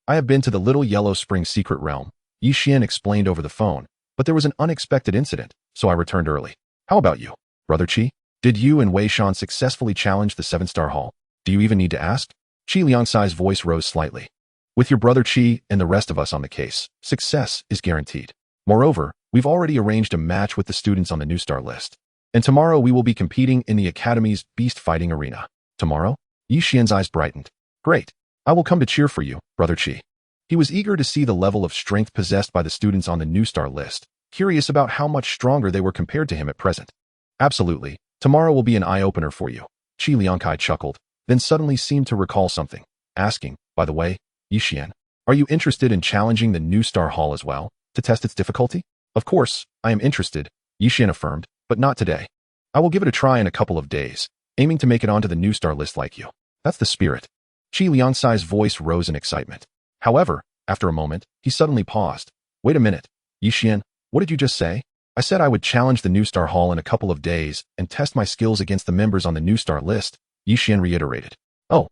I have been to the Little Yellow Spring secret realm, Yixian explained over the phone, but there was an unexpected incident, so I returned early. How about you, Brother Qi? Did you and Wei Shan successfully challenge the 7-star hall? Do you even need to ask? Qi Liangcai's voice rose slightly. With your brother Qi and the rest of us on the case, success is guaranteed. Moreover, we've already arranged a match with the students on the new star list. And tomorrow we will be competing in the Academy's beast fighting arena. Tomorrow? Yixian's eyes brightened. Great. I will come to cheer for you, Brother Qi. He was eager to see the level of strength possessed by the students on the new star list, curious about how much stronger they were compared to him at present. Absolutely. Tomorrow will be an eye-opener for you. Qi Liangkai chuckled, then suddenly seemed to recall something, asking, by the way, Yixian, are you interested in challenging the new Star Hall as well, to test its difficulty? Of course, I am interested, Yixian affirmed, but not today. I will give it a try in a couple of days, aiming to make it onto the new star list like you. That's the spirit. Qi Liangcai's voice rose in excitement. However, after a moment, he suddenly paused. Wait a minute, Yixian, what did you just say? I said I would challenge the new Star Hall in a couple of days and test my skills against the members on the new star list, Yixian reiterated. Oh.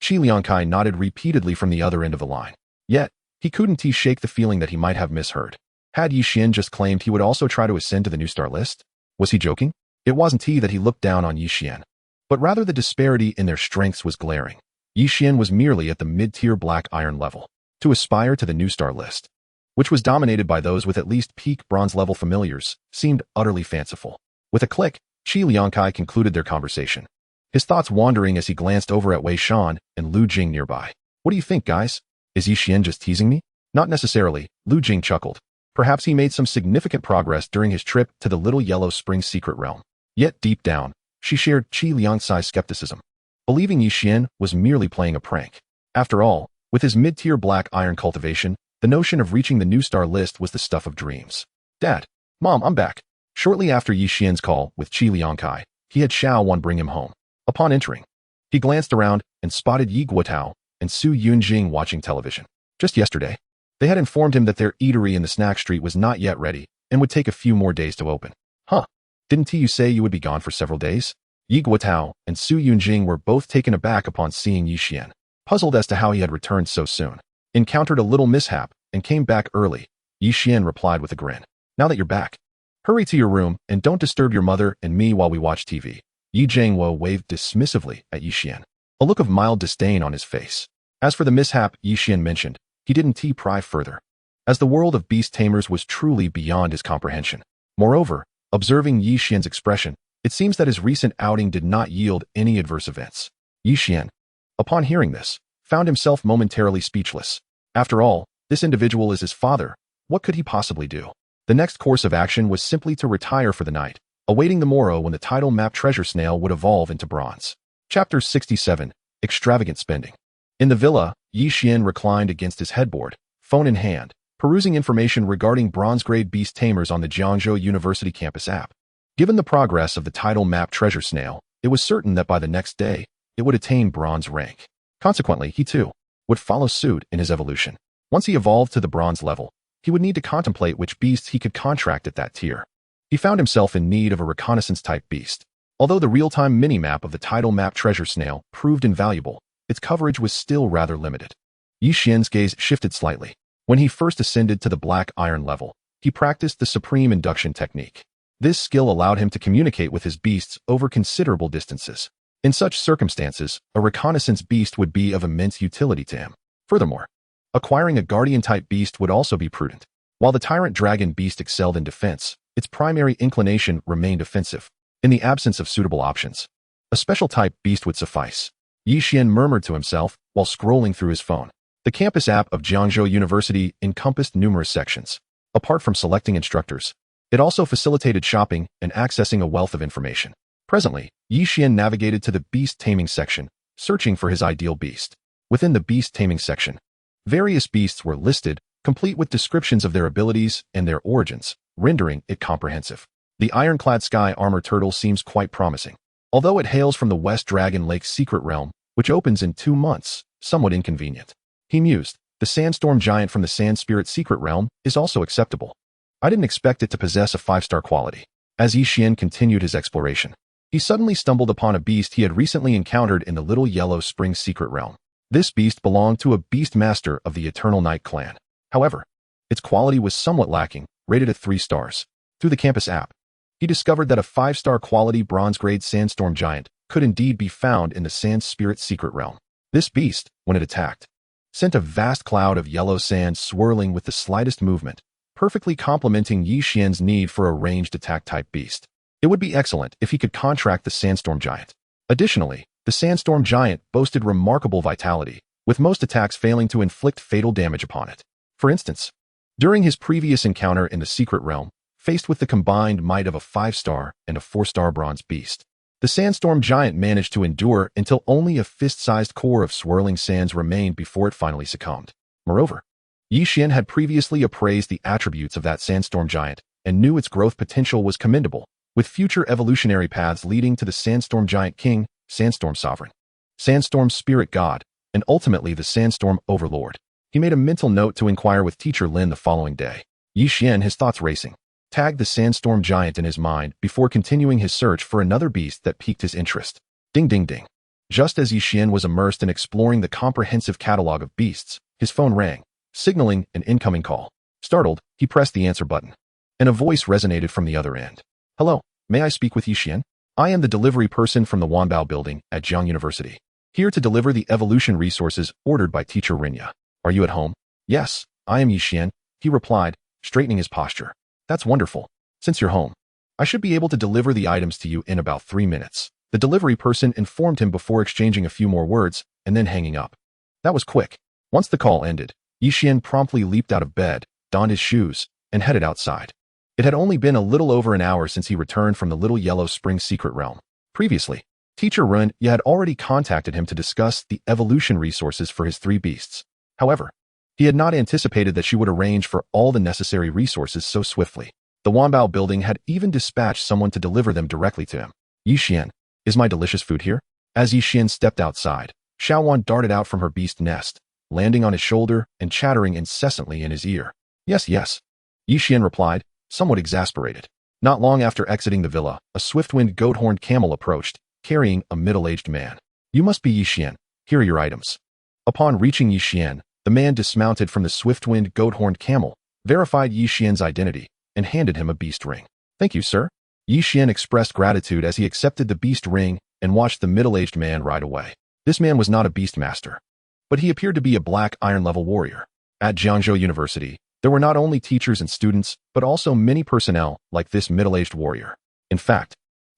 Qi Liangkai nodded repeatedly from the other end of the line. Yet, he couldn't shake the feeling that he might have misheard. Had Yixian just claimed he would also try to ascend to the new star list? Was he joking? It wasn't that he looked down on Yixian, but rather the disparity in their strengths was glaring. Yixian was merely at the mid-tier black iron level. To aspire to the new star list, which was dominated by those with at least peak bronze level familiars, seemed utterly fanciful. With a click, Qi Liangkai concluded their conversation, his thoughts wandering as he glanced over at Wei Shan and Lu Jing nearby. What do you think, guys? Is Yixian just teasing me? Not necessarily, Lu Jing chuckled. Perhaps he made some significant progress during his trip to the Little Yellow Spring secret realm. Yet deep down, she shared Qi Liangcai's skepticism, believing Yixian was merely playing a prank. After all, with his mid-tier black iron cultivation, the notion of reaching the new star list was the stuff of dreams. Dad, Mom, I'm back. Shortly after Yixian's call with Qi Liangkai, he had Xuan bring him home. Upon entering, he glanced around and spotted Yi Guotao and Su Yunjing watching television. Just yesterday, they had informed him that their eatery in the snack street was not yet ready and would take a few more days to open. Huh? Didn't you say you would be gone for several days? Yi Guotao and Su Yunjing were both taken aback upon seeing Yixian, puzzled as to how he had returned so soon. Encountered a little mishap and came back early, Yixian replied with a grin. Now that you're back, hurry to your room and don't disturb your mother and me while we watch TV. Yi Jiangwo waved dismissively at Yixian, a look of mild disdain on his face. As for the mishap Yixian mentioned, he didn't pry further, as the world of beast tamers was truly beyond his comprehension. Moreover, observing Yixian's expression, it seems that his recent outing did not yield any adverse events. Yixian, upon hearing this, found himself momentarily speechless. After all, this individual is his father. What could he possibly do? The next course of action was simply to retire for the night, awaiting the morrow when the title map treasure snail would evolve into bronze. Chapter 67, Extravagant Spending. In the villa, Yixian reclined against his headboard, phone in hand, perusing information regarding bronze-grade beast tamers on the Jiangzhou University campus app. Given the progress of the title map treasure snail, it was certain that by the next day, it would attain bronze rank. Consequently, he too would follow suit in his evolution. Once he evolved to the bronze level, he would need to contemplate which beasts he could contract at that tier. He found himself in need of a reconnaissance-type beast. Although the real-time mini-map of the tidal map treasure snail proved invaluable, its coverage was still rather limited. Yi Xian's gaze shifted slightly. When he first ascended to the black iron level, he practiced the supreme induction technique. This skill allowed him to communicate with his beasts over considerable distances. In such circumstances, a reconnaissance beast would be of immense utility to him. Furthermore, acquiring a guardian-type beast would also be prudent. While the tyrant dragon beast excelled in defense, its primary inclination remained offensive. In the absence of suitable options, a special-type beast would suffice. Yi Xian murmured to himself while scrolling through his phone. The campus app of Jiangzhou University encompassed numerous sections. Apart from selecting instructors, it also facilitated shopping and accessing a wealth of information. Presently, Yi Xian navigated to the Beast Taming section, searching for his ideal beast. Within the Beast Taming section, various beasts were listed, complete with descriptions of their abilities and their origins, rendering it comprehensive. The ironclad sky armor turtle seems quite promising. Although it hails from the West Dragon Lake's secret realm, which opens in 2 months, somewhat inconvenient. He mused, the sandstorm giant from the Sand Spirit secret realm is also acceptable. I didn't expect it to possess a 5-star quality. As Yi Xian continued his exploration, he suddenly stumbled upon a beast he had recently encountered in the Little Yellow Spring secret realm. This beast belonged to a beast master of the Eternal Night clan. However, its quality was somewhat lacking, rated at 3 stars. Through the campus app, he discovered that a 5-star quality bronze-grade sandstorm giant could indeed be found in the Sand Spirit secret realm. This beast, when it attacked, sent a vast cloud of yellow sand swirling with the slightest movement, perfectly complementing Yi Xian's need for a ranged attack-type beast. It would be excellent if he could contract the sandstorm giant. Additionally, the sandstorm giant boasted remarkable vitality, with most attacks failing to inflict fatal damage upon it. For instance, during his previous encounter in the secret realm, faced with the combined might of a 5-star and a 4-star bronze beast, the sandstorm giant managed to endure until only a fist-sized core of swirling sands remained before it finally succumbed. Moreover, Yi Xian had previously appraised the attributes of that sandstorm giant and knew its growth potential was commendable, with future evolutionary paths leading to the sandstorm giant king, sandstorm sovereign, sandstorm spirit god, and ultimately the sandstorm overlord. He made a mental note to inquire with teacher Lin the following day. Yi Xian, his thoughts racing, tagged the sandstorm giant in his mind before continuing his search for another beast that piqued his interest. Ding ding ding. Just as Yi Xian was immersed in exploring the comprehensive catalog of beasts, his phone rang, signaling an incoming call. Startled, he pressed the answer button, and a voice resonated from the other end. Hello, may I speak with Yi Xian? I am the delivery person from the Wanbao building at Jiang University, here to deliver the evolution resources ordered by teacher Rinya. Are you at home? Yes, I am Yi Xian, he replied, straightening his posture. That's wonderful. Since you're home, I should be able to deliver the items to you in about 3 minutes. The delivery person informed him before exchanging a few more words and then hanging up. That was quick. Once the call ended, Yi Xian promptly leaped out of bed, donned his shoes, and headed outside. It had only been a little over an hour since he returned from the Little Yellow Spring secret realm. Previously, teacher Rinya had already contacted him to discuss the evolution resources for his 3 beasts. However, he had not anticipated that she would arrange for all the necessary resources so swiftly. The Wanbao building had even dispatched someone to deliver them directly to him. Yi Xian, is my delicious food here? As Yi Xian stepped outside, Xuan darted out from her beast nest, landing on his shoulder and chattering incessantly in his ear. Yes, yes, Yi Xian replied, somewhat exasperated. Not long after exiting the villa, a swift-winged goat-horned camel approached, carrying a middle-aged man. You must be Yi Xian. Here are your items. Upon reaching Yi Xian, the man dismounted from the swift-winged goat-horned camel, verified Yi Xian's identity, and handed him a beast ring. Thank you, sir. Yi Xian expressed gratitude as he accepted the beast ring and watched the middle-aged man ride away. This man was not a beast master, but he appeared to be a black iron-level warrior. At Jiangzhou University, there were not only teachers and students, but also many personnel like this middle-aged warrior. In fact,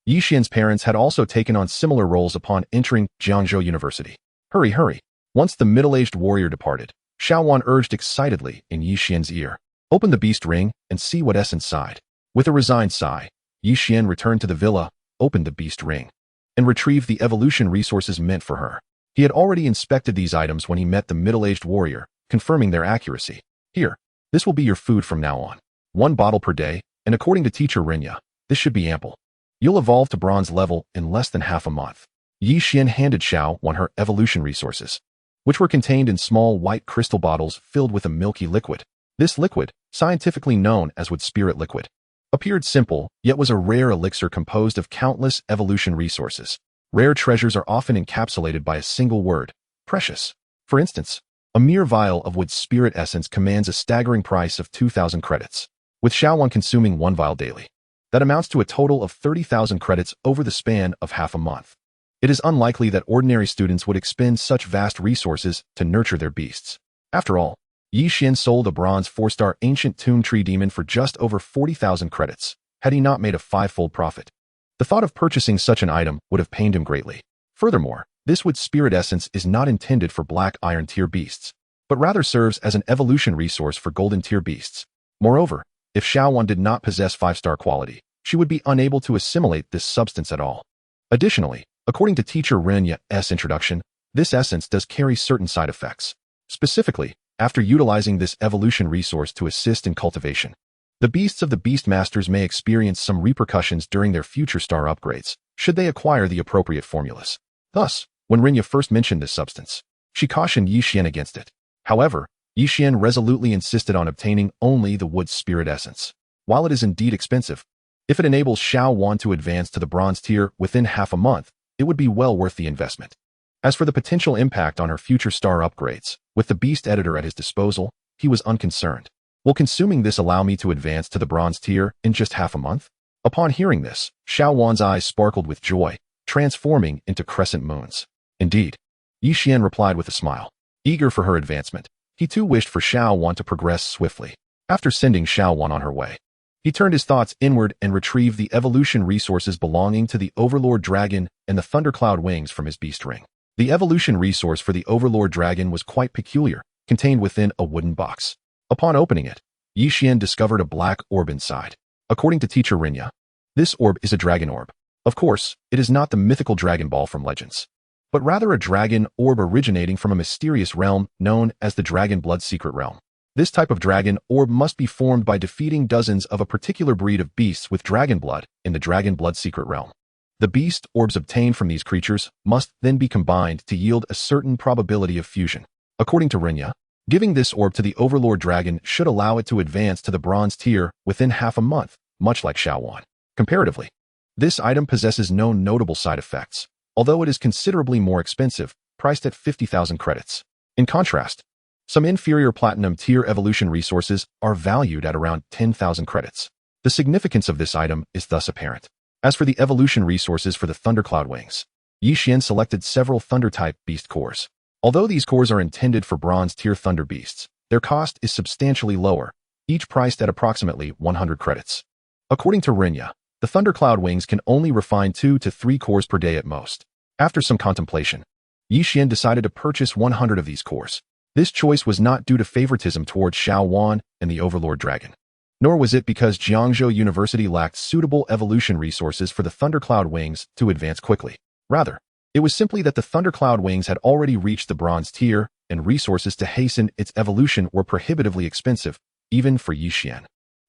Yi Xian's parents had also taken on similar roles upon entering Jiangzhou University. Hurry, hurry. Once the middle-aged warrior departed, Xuan urged excitedly in Yi Xian's ear. Open the beast ring and see what's inside. With a resigned sigh, Yi Xian returned to the villa, opened the beast ring, and retrieved the evolution resources meant for her. He had already inspected these items when he met the middle-aged warrior, confirming their accuracy. Here, this will be your food from now on. 1 bottle per day, and according to teacher Rinya, this should be ample. You'll evolve to bronze level in less than half a month. Yi Xian handed Xuan her evolution resources, which were contained in small white crystal bottles filled with a milky liquid. This liquid, scientifically known as wood spirit liquid, appeared simple, yet was a rare elixir composed of countless evolution resources. Rare treasures are often encapsulated by a single word, precious. For instance, a mere vial of wood spirit essence commands a staggering price of 2,000 credits, with Xuan consuming one vial daily. That amounts to a total of 30,000 credits over the span of half a month. It is unlikely that ordinary students would expend such vast resources to nurture their beasts. After all, Yixian sold a bronze 4-star ancient tomb tree demon for just over 40,000 credits, had he not made a 5-fold profit. The thought of purchasing such an item would have pained him greatly. Furthermore, this wood spirit essence is not intended for black iron tier beasts, but rather serves as an evolution resource for golden tier beasts. Moreover, if Xuan did not possess 5-star quality, she would be unable to assimilate this substance at all. Additionally, according to teacher Renya's introduction, this essence does carry certain side effects. Specifically, after utilizing this evolution resource to assist in cultivation, the beasts of the Beast Masters may experience some repercussions during their future star upgrades, should they acquire the appropriate formulas. Thus, when Renya first mentioned this substance, she cautioned Yixian against it. However, Yixian resolutely insisted on obtaining only the wood spirit essence. While it is indeed expensive, if it enables Xuan to advance to the bronze tier within half a month, it would be well worth the investment. As for the potential impact on her future star upgrades, with the beast editor at his disposal, he was unconcerned. Will consuming this allow me to advance to the bronze tier in just half a month? Upon hearing this, Xuan's eyes sparkled with joy, transforming into crescent moons. Indeed, Yixian replied with a smile. Eager for her advancement, he too wished for Xuan to progress swiftly. After sending Xuan on her way, he turned his thoughts inward and retrieved the evolution resources belonging to the Overlord Dragon and the Thundercloud Wings from his beast ring. The evolution resource for the Overlord Dragon was quite peculiar, contained within a wooden box. Upon opening it, Yixian discovered a black orb inside. According to teacher Renya, this orb is a dragon orb. Of course, it is not the mythical Dragon Ball from Legends, but rather a dragon orb originating from a mysterious realm known as the Dragon Blood Secret Realm. This type of dragon orb must be formed by defeating dozens of a particular breed of beasts with dragon blood in the Dragon Blood Secret Realm. The beast orbs obtained from these creatures must then be combined to yield a certain probability of fusion. According to Renya, giving this orb to the Overlord Dragon should allow it to advance to the bronze tier within half a month, much like Xuan. Comparatively, this item possesses no notable side effects, although it is considerably more expensive, priced at 50,000 credits. In contrast, some inferior platinum tier evolution resources are valued at around 10,000 credits. The significance of this item is thus apparent. As for the evolution resources for the Thundercloud Wings, Yixian selected several Thunder-type beast cores. Although these cores are intended for bronze tier Thunder beasts, their cost is substantially lower, each priced at approximately 100 credits. According to Renya, the Thundercloud Wings can only refine 2 to 3 cores per day at most. After some contemplation, Yixian decided to purchase 100 of these cores. This choice was not due to favoritism towards Xuan and the Overlord Dragon, nor was it because Jiangzhou University lacked suitable evolution resources for the Thundercloud Wings to advance quickly. Rather, it was simply that the Thundercloud Wings had already reached the bronze tier, and resources to hasten its evolution were prohibitively expensive, even for Yixian,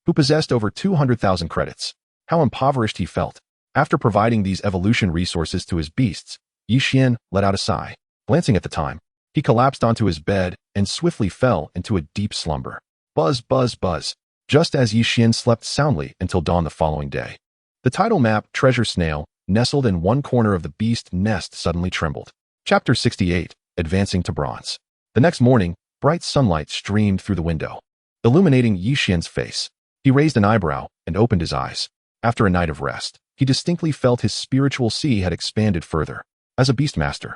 who possessed over 200,000 credits. How impoverished he felt. After providing these evolution resources to his beasts, Yixian let out a sigh. Glancing at the time, he collapsed onto his bed and swiftly fell into a deep slumber. Buzz, buzz, buzz. Just as Yixian slept soundly until dawn the following day, the title map Treasure Snail, nestled in one corner of the beast nest, suddenly trembled. Chapter 68, Advancing to Bronze. The next morning, bright sunlight streamed through the window, illuminating Yixian's face. He raised an eyebrow and opened his eyes. After a night of rest, he distinctly felt his spiritual sea had expanded further. As a beastmaster,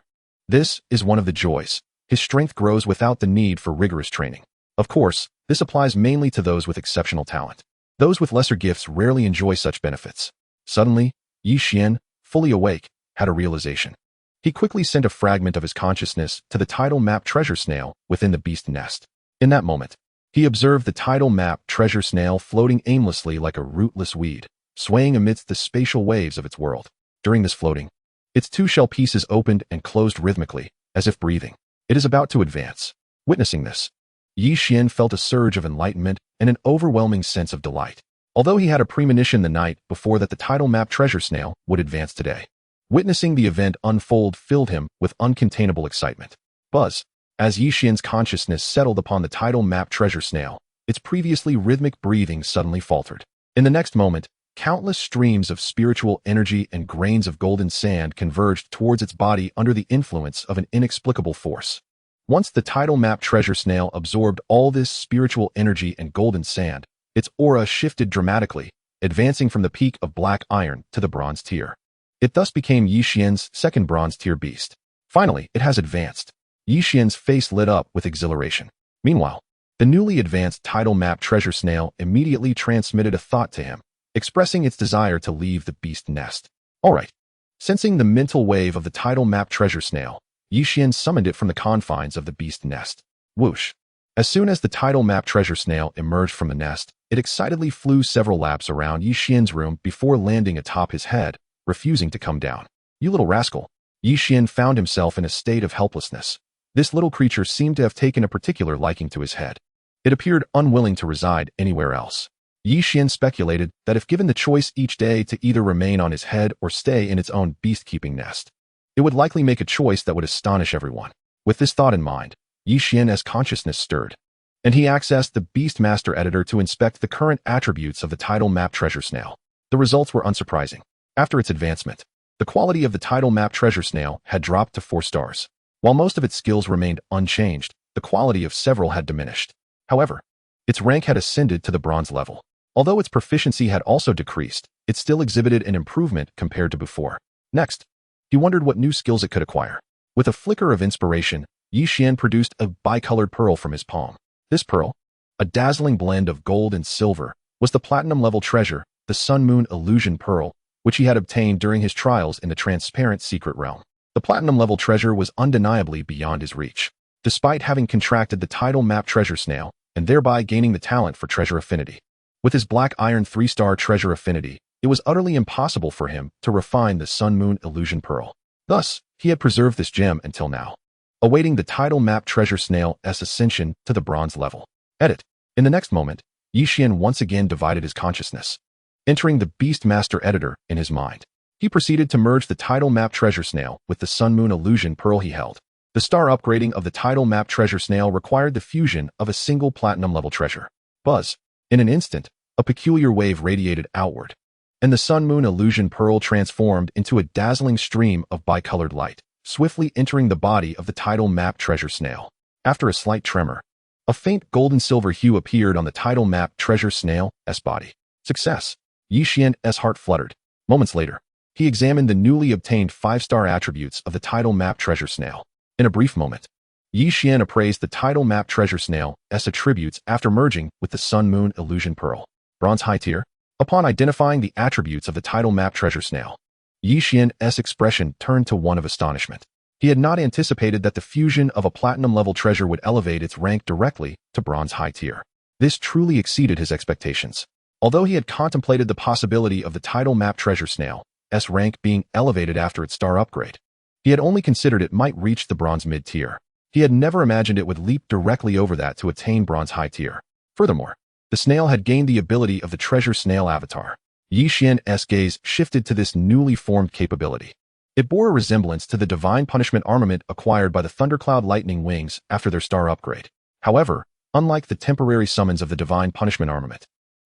this is one of the joys. His strength grows without the need for rigorous training. Of course, this applies mainly to those with exceptional talent. Those with lesser gifts rarely enjoy such benefits. Suddenly, Yixian, fully awake, had a realization. He quickly sent a fragment of his consciousness to the title map Treasure Snail within the beast nest. In that moment, he observed the title map Treasure Snail floating aimlessly like a rootless weed, swaying amidst the spatial waves of its world. During this floating, its 2 shell pieces opened and closed rhythmically, as if breathing. It is about to advance. Witnessing this, Yixian felt a surge of enlightenment and an overwhelming sense of delight. Although he had a premonition the night before that the title map Treasure Snail would advance today, witnessing the event unfold filled him with uncontainable excitement. Buzz. As Yixian's consciousness settled upon the title map Treasure Snail, its previously rhythmic breathing suddenly faltered. In the next moment, countless streams of spiritual energy and grains of golden sand converged towards its body under the influence of an inexplicable force. Once the tidal map treasure snail absorbed all this spiritual energy and golden sand, its aura shifted dramatically, advancing from the peak of black iron to the bronze tier. It thus became Yixian's second bronze tier beast. Finally, it has advanced. Yixian's face lit up with exhilaration. Meanwhile, the newly advanced tidal map treasure snail immediately transmitted a thought to him, expressing its desire to leave the beast nest. Alright. Sensing the mental wave of the tidal map treasure snail, Yixian summoned it from the confines of the beast nest. Whoosh. As soon as the tidal map treasure snail emerged from the nest, it excitedly flew several laps around Yixian's room before landing atop his head, refusing to come down. You little rascal. Yixian found himself in a state of helplessness. This little creature seemed to have taken a particular liking to his head. It appeared unwilling to reside anywhere else. Yixian speculated that if given the choice each day to either remain on his head or stay in its own beast-keeping nest, it would likely make a choice that would astonish everyone. With this thought in mind, Yixian's consciousness stirred, and he accessed the Beast Master Editor to inspect the current attributes of the tidal map treasure snail. The results were unsurprising. After its advancement, the quality of the tidal map treasure snail had dropped to 4 stars. While most of its skills remained unchanged, the quality of several had diminished. However, its rank had ascended to the bronze level. Although its proficiency had also decreased, it still exhibited an improvement compared to before. Next, he wondered what new skills it could acquire. With a flicker of inspiration, Yixian produced a bicolored pearl from his palm. This pearl, a dazzling blend of gold and silver, was the platinum-level treasure, the Sun-Moon Illusion Pearl, which he had obtained during his trials in the transparent secret realm. The platinum-level treasure was undeniably beyond his reach. Despite having contracted the tidal map treasure snail, and thereby gaining the talent for treasure affinity. With his black iron 3-star treasure affinity, it was utterly impossible for him to refine the Sun-Moon Illusion Pearl. Thus, he had preserved this gem until now, awaiting the tidal map treasure snail's ascension to the bronze level. Edit. In the next moment, Yixian once again divided his consciousness, entering the Beast Master Editor in his mind. He proceeded to merge the tidal map treasure snail with the Sun-Moon Illusion Pearl he held. The star upgrading of the tidal map treasure snail required the fusion of a single platinum-level treasure. Buzz. In an instant, a peculiar wave radiated outward, and the Sun-Moon Illusion Pearl transformed into a dazzling stream of bicolored light, swiftly entering the body of the tidal map treasure snail. After a slight tremor, a faint golden-silver hue appeared on the tidal map treasure snail's body. Success. Yixian's heart fluttered. Moments later, he examined the newly obtained 5-star attributes of the tidal map treasure snail. In a brief moment, Yixian appraised the tidal map treasure snail's attributes after merging with the Sun-Moon Illusion Pearl. Bronze high tier. Upon identifying the attributes of the tidal map treasure snail, Yixian's expression turned to one of astonishment. He had not anticipated that the fusion of a platinum-level treasure would elevate its rank directly to bronze high tier. This truly exceeded his expectations. Although he had contemplated the possibility of the tidal map treasure snail's rank being elevated after its star upgrade, he had only considered it might reach the bronze mid-tier. He had never imagined it would leap directly over that to attain bronze high tier. Furthermore, the snail had gained the ability of the treasure snail avatar. Yixian's gaze shifted to this newly formed capability. It bore a resemblance to the divine punishment armament acquired by the Thundercloud Lightning Wings after their star upgrade. However, unlike the temporary summons of the divine punishment armament,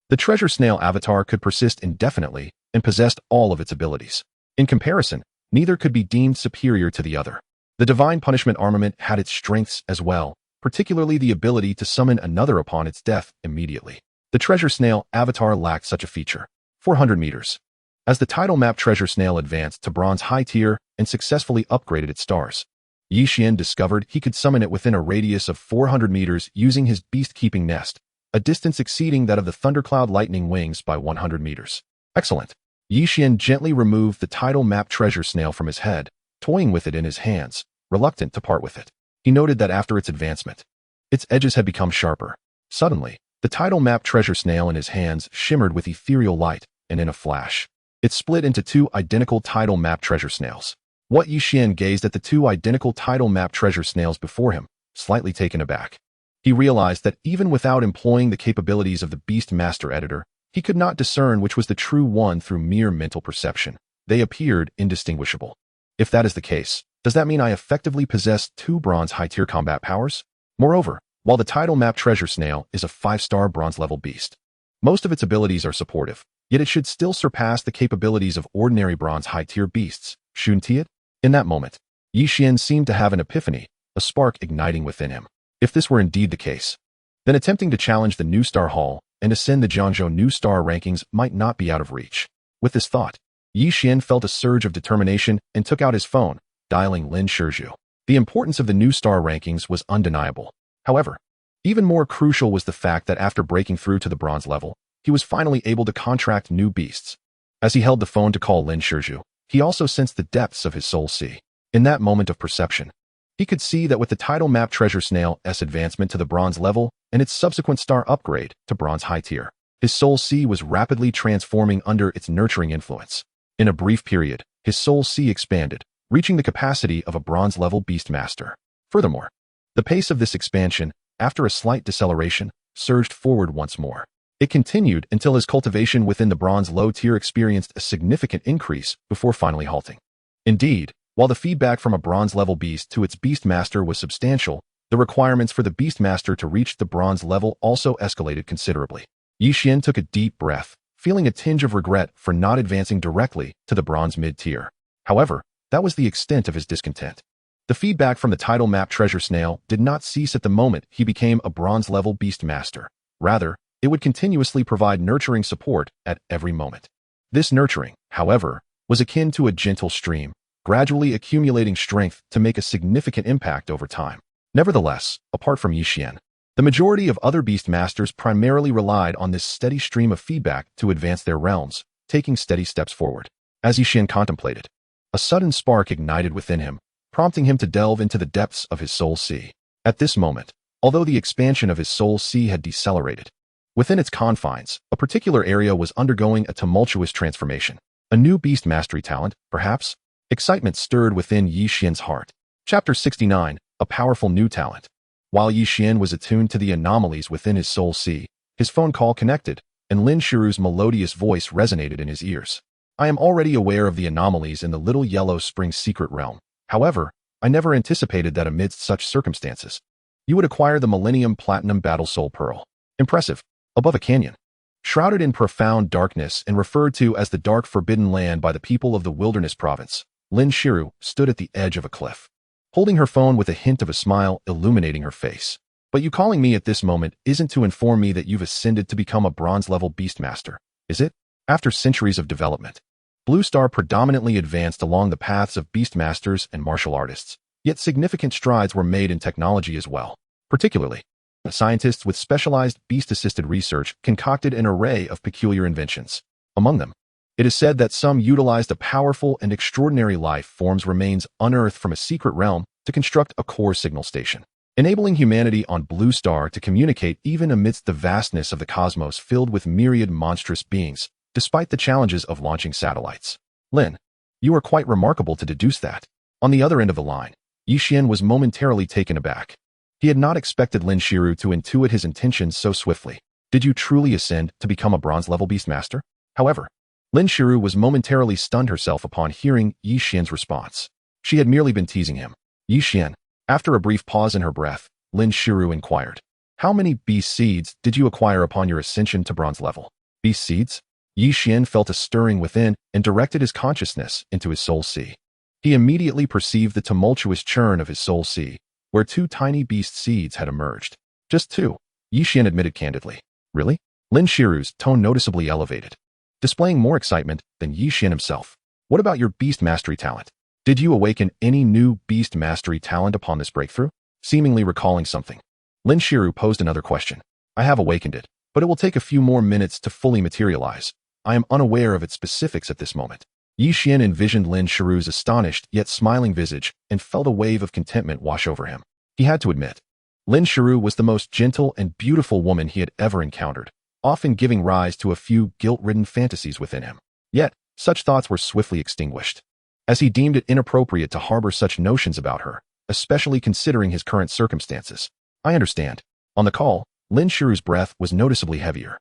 the treasure snail avatar could persist indefinitely and possessed all of its abilities. In comparison, neither could be deemed superior to the other. The divine punishment armament had its strengths as well, particularly the ability to summon another upon its death immediately. The treasure snail avatar lacked such a feature. 400 meters. As the tidal map treasure snail advanced to bronze high tier and successfully upgraded its stars, Yixian discovered he could summon it within a radius of 400 meters using his beast-keeping nest, a distance exceeding that of the Thundercloud Lightning Wings by 100 meters. Excellent. Yixian gently removed the tidal map treasure snail from his head, toying with it in his hands, reluctant to part with it. He noted that after its advancement, its edges had become sharper. Suddenly, the tidal map treasure snail in his hands shimmered with ethereal light, and in a flash, it split into 2 identical tidal map treasure snails. What Yixian gazed at the 2 identical tidal map treasure snails before him, slightly taken aback. He realized that even without employing the capabilities of the Beast Master Editor, he could not discern which was the true one through mere mental perception. They appeared indistinguishable. If that is the case, does that mean I effectively possess 2 bronze high-tier combat powers? Moreover, while the tidal map treasure snail is a 5-star bronze-level beast, Most of its abilities are supportive, yet it should still surpass the capabilities of ordinary bronze high-tier beasts, shouldn't it? In that moment, Yixian seemed to have an epiphany, a spark igniting within him. If this were indeed the case, then attempting to challenge the New Star Hall and ascend the Jiangzhou New Star rankings might not be out of reach. With this thought, Yixian felt a surge of determination and took out his phone, dialing Lin Shizhu. The importance of the New Star rankings was undeniable. However, even more crucial was the fact that after breaking through to the bronze level, he was finally able to contract new beasts. As he held the phone to call Lin Shizhu, he also sensed the depths of his soul sea. In that moment of perception, he could see that with the title map Treasure Snail's advancement to the bronze level and its subsequent star upgrade to bronze high tier, his soul sea was rapidly transforming under its nurturing influence. In a brief period, his soul sea expanded, reaching the capacity of a bronze level beastmaster. Furthermore, the pace of this expansion, after a slight deceleration, surged forward once more. It continued until his cultivation within the bronze low tier experienced a significant increase before finally halting. Indeed, while the feedback from a bronze level beast to its beastmaster was substantial, the requirements for the beastmaster to reach the bronze level also escalated considerably. Yixian took a deep breath, feeling a tinge of regret for not advancing directly to the bronze mid-tier. However, that was the extent of his discontent. The feedback from the title map Treasure Snail did not cease at the moment he became a bronze-level beastmaster. Rather, it would continuously provide nurturing support at every moment. This nurturing, however, was akin to a gentle stream, gradually accumulating strength to make a significant impact over time. Nevertheless, apart from Yixian, the majority of other beastmasters primarily relied on this steady stream of feedback to advance their realms, taking steady steps forward. As Yixian contemplated, a sudden spark ignited within him, prompting him to delve into the depths of his soul sea. At this moment, although the expansion of his soul sea had decelerated, within its confines, a particular area was undergoing a tumultuous transformation. A new beast mastery talent, perhaps? Excitement stirred within Yixian's heart. Chapter 69, a powerful new talent. While Yixian was attuned to the anomalies within his soul sea, his phone call connected, and Lin Shiru's melodious voice resonated in his ears. I am already aware of the anomalies in the Little Yellow Spring secret realm. However, I never anticipated that amidst such circumstances, you would acquire the Millennium Platinum Battle Soul Pearl. Impressive. Above a canyon, shrouded in profound darkness and referred to as the Dark Forbidden Land by the people of the Wilderness Province, Lin Shiru stood at the edge of a cliff, holding her phone with a hint of a smile illuminating her face. But you calling me at this moment isn't to inform me that you've ascended to become a bronze-level beastmaster, is it? After centuries of development, Blue Star predominantly advanced along the paths of beastmasters and martial artists, yet significant strides were made in technology as well. Particularly, scientists with specialized beast-assisted research concocted an array of peculiar inventions. Among them, it is said that some utilized a powerful and extraordinary life forms remains unearthed from a secret realm to construct a core signal station, enabling humanity on Blue Star to communicate even amidst the vastness of the cosmos filled with myriad monstrous beings, despite the challenges of launching satellites. Lin, you are quite remarkable to deduce that. On the other end of the line, Yixian was momentarily taken aback. He had not expected Lin Shiru to intuit his intentions so swiftly. Did you truly ascend to become a bronze-level beastmaster? However, Lin Shiru was momentarily stunned herself upon hearing Yixian's response. She had merely been teasing him. Yixian, after a brief pause in her breath, Lin Shiru inquired, how many beast seeds did you acquire upon your ascension to bronze level? Beast seeds? Yixian felt a stirring within and directed his consciousness into his soul sea. He immediately perceived the tumultuous churn of his soul sea, where two tiny beast seeds had emerged. Just two, Yixian admitted candidly. Really? Lin Shiru's tone noticeably elevated, displaying more excitement than Yixian himself. What about your beast mastery talent? Did you awaken any new beast mastery talent upon this breakthrough? Seemingly recalling something, Lin Shiru posed another question. I have awakened it, but it will take a few more minutes to fully materialize. I am unaware of its specifics at this moment. Yixian envisioned Lin Shiru's astonished yet smiling visage and felt a wave of contentment wash over him. He had to admit, Lin Shiru was the most gentle and beautiful woman he had ever encountered, often giving rise to a few guilt-ridden fantasies within him. Yet, such thoughts were swiftly extinguished, as he deemed it inappropriate to harbor such notions about her, especially considering his current circumstances. I understand. On the call, Lin Shiru's breath was noticeably heavier,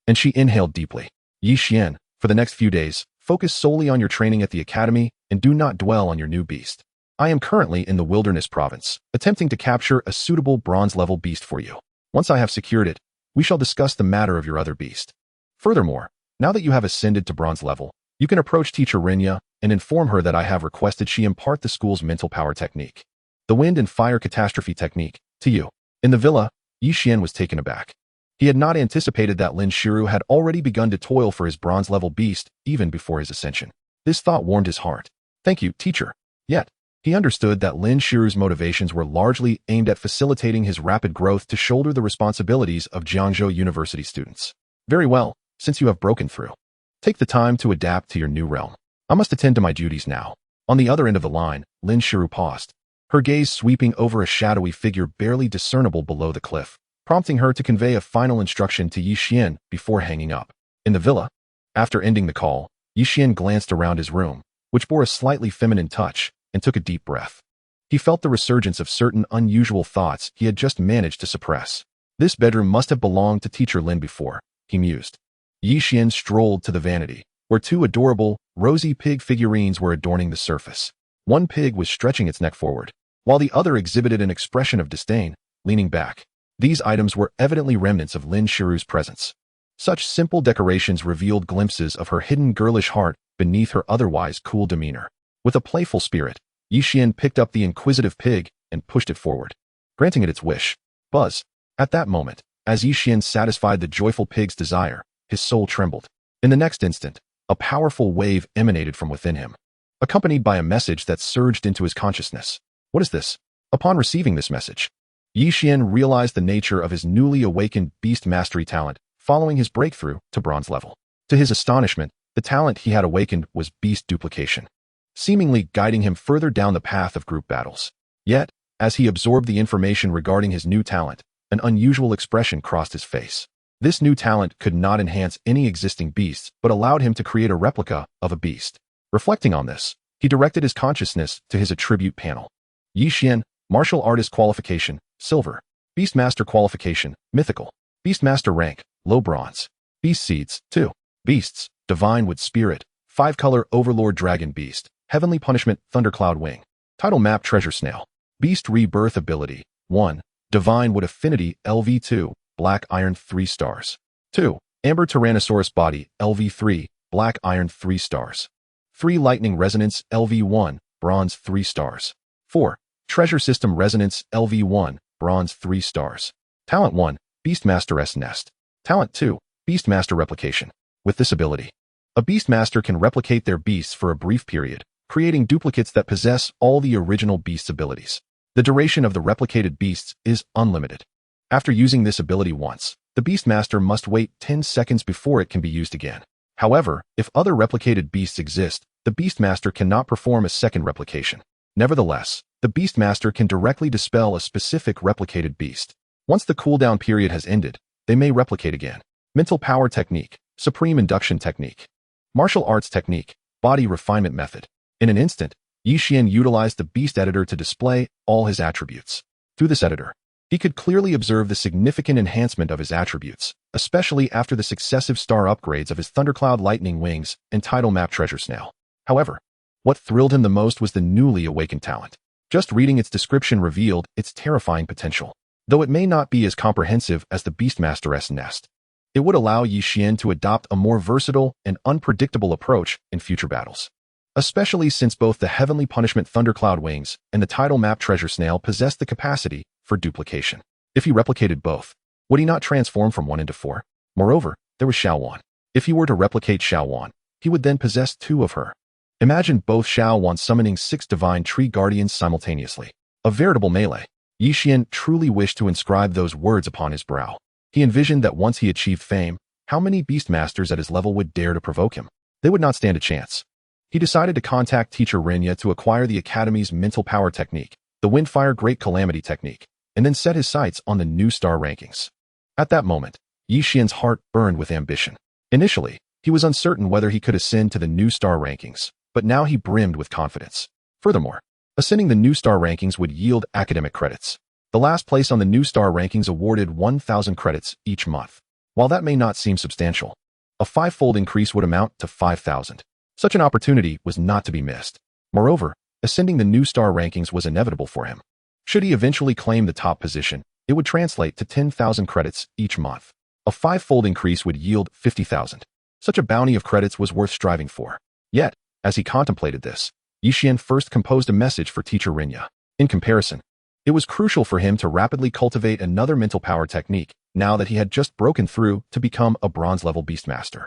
and she inhaled deeply. Yixian, for the next few days, focus solely on your training at the academy and do not dwell on your new beast. I am currently in the Wilderness Province, attempting to capture a suitable bronze-level beast for you. Once I have secured it, we shall discuss the matter of your other beast. Furthermore, now that you have ascended to bronze level, you can approach teacher Rinya and inform her that I have requested she impart the school's mental power technique, the wind and fire catastrophe technique, to you. In the villa, Yixian was taken aback. He had not anticipated that Lin Shiru had already begun to toil for his bronze-level beast even before his ascension. This thought warmed his heart. Thank you, teacher. Yet, he understood that Lin Shiru's motivations were largely aimed at facilitating his rapid growth to shoulder the responsibilities of Jiangzhou University students. Very well, since you have broken through. Take the time to adapt to your new realm. I must attend to my duties now. On the other end of the line, Lin Shiru paused, her gaze sweeping over a shadowy figure barely discernible below the cliff, prompting her to convey a final instruction to Yixian before hanging up. In the villa, after ending the call, Yixian glanced around his room, which bore a slightly feminine touch, and took a deep breath. He felt the resurgence of certain unusual thoughts he had just managed to suppress. This bedroom must have belonged to teacher Lin before, he mused. Yixian strolled to the vanity, where two adorable, rosy pig figurines were adorning the surface. One pig was stretching its neck forward, while the other exhibited an expression of disdain, leaning back. These items were evidently remnants of Lin Shiru's presence. Such simple decorations revealed glimpses of her hidden girlish heart beneath her otherwise cool demeanor. With a playful spirit, Yixian picked up the inquisitive pig and pushed it forward, granting it its wish. Buzz. At that moment, as Yixian satisfied the joyful pig's desire, his soul trembled. In the next instant, a powerful wave emanated from within him, accompanied by a message that surged into his consciousness. What is this? Upon receiving this message, Yixian realized the nature of his newly awakened beast mastery talent following his breakthrough to bronze level. To his astonishment, the talent he had awakened was beast duplication, seemingly guiding him further down the path of group battles. Yet, as he absorbed the information regarding his new talent, an unusual expression crossed his face. This new talent could not enhance any existing beasts but allowed him to create a replica of a beast. Reflecting on this, he directed his consciousness to his attribute panel. Yixian, Martial Artist Qualification, Silver. Beastmaster Qualification, Mythical. Beastmaster Rank, Low Bronze. Beast Seeds, 2. Beasts, Divine Wood Spirit, 5-color Overlord Dragon Beast, Heavenly Punishment, Thundercloud Wing. Title Map Treasure Snail. Beast Rebirth Ability, 1. Divine Wood Affinity, LV2, Black Iron 3 stars. 2. Amber Tyrannosaurus Body, LV3, Black Iron 3 stars. 3. Lightning Resonance, LV1, Bronze 3 stars. 4. Treasure System Resonance, LV1, Bronze 3 stars. Talent 1, Beastmaster's Nest. Talent 2, Beastmaster Replication. With this ability, a Beastmaster can replicate their beasts for a brief period, creating duplicates that possess all the original beast's abilities. The duration of the replicated beasts is unlimited. After using this ability once, the Beastmaster must wait 10 seconds before it can be used again. However, if other replicated beasts exist, the Beastmaster cannot perform a second replication. Nevertheless, the Beastmaster can directly dispel a specific replicated beast. Once the cooldown period has ended, they may replicate again. Mental Power Technique, Supreme Induction Technique. Martial Arts Technique, Body Refinement Method. In an instant, Yixian utilized the Beast Editor to display all his attributes. Through this editor, he could clearly observe the significant enhancement of his attributes, especially after the successive star upgrades of his Thundercloud Lightning Wings and Title Map Treasure Snail. However, what thrilled him the most was the newly awakened talent. Just reading its description revealed its terrifying potential. Though it may not be as comprehensive as the Beastmaster's Nest, it would allow Yixian to adopt a more versatile and unpredictable approach in future battles. Especially since both the Heavenly Punishment Thundercloud Wings and the Title Map Treasure Snail possessed the capacity for duplication. If he replicated both, would he not transform from 1 into 4? Moreover, there was Xuan. If he were to replicate Xuan, he would then possess 2 of her. Imagine both Xuan summoning 6 Divine Tree Guardians simultaneously. A veritable melee. Yixian truly wished to inscribe those words upon his brow. He envisioned that once he achieved fame, how many Beastmasters at his level would dare to provoke him? They would not stand a chance. He decided to contact teacher Rinya to acquire the Academy's Mental Power Technique, the Windfire Great Calamity Technique, and then set his sights on the new star rankings. At that moment, Yixian's heart burned with ambition. Initially, he was uncertain whether he could ascend to the new star rankings, but now he brimmed with confidence. Furthermore, ascending the new star rankings would yield academic credits. The last place on the new star rankings awarded 1,000 credits each month. While that may not seem substantial, a 5-fold increase would amount to 5,000. Such an opportunity was not to be missed. Moreover, ascending the new star rankings was inevitable for him. Should he eventually claim the top position, it would translate to 10,000 credits each month. A A 5-fold increase would yield 50,000. Such a bounty of credits was worth striving for. Yet, as he contemplated this, Yixian first composed a message for teacher Rinya. In comparison, it was crucial for him to rapidly cultivate another mental power technique now that he had just broken through to become a bronze-level beastmaster.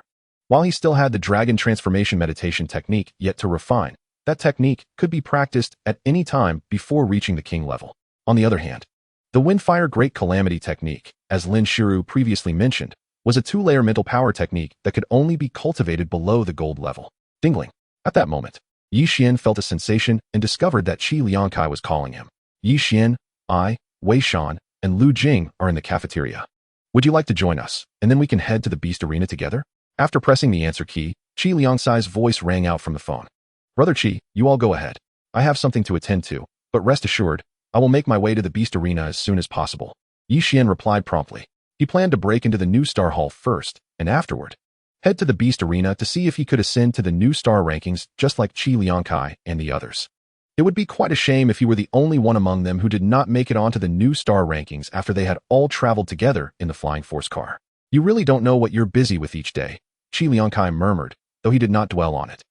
While he still had the dragon transformation meditation technique yet to refine, that technique could be practiced at any time before reaching the king level. On the other hand, the Windfire Great Calamity technique, as Lin Shiru previously mentioned, was a 2-layer mental power technique that could only be cultivated below the gold level. Dingling. At that moment, Yixian felt a sensation and discovered that Qi Liangkai was calling him. Yixian, I, Wei Shan, and Lu Jing are in the cafeteria. Would you like to join us, and then we can head to the Beast Arena together? After pressing the answer key, Qi Liangkai's voice rang out from the phone. Brother Qi, you all go ahead. I have something to attend to, but rest assured, I will make my way to the Beast Arena as soon as possible. Yixian replied promptly. He planned to break into the new Star Hall first, and afterward, head to the Beast Arena to see if he could ascend to the new star rankings just like Qi Liangkai and the others. It would be quite a shame if he were the only one among them who did not make it onto the new star rankings after they had all traveled together in the Flying Force car. You really don't know what you're busy with each day, Qi Liangkai murmured, though he did not dwell on it.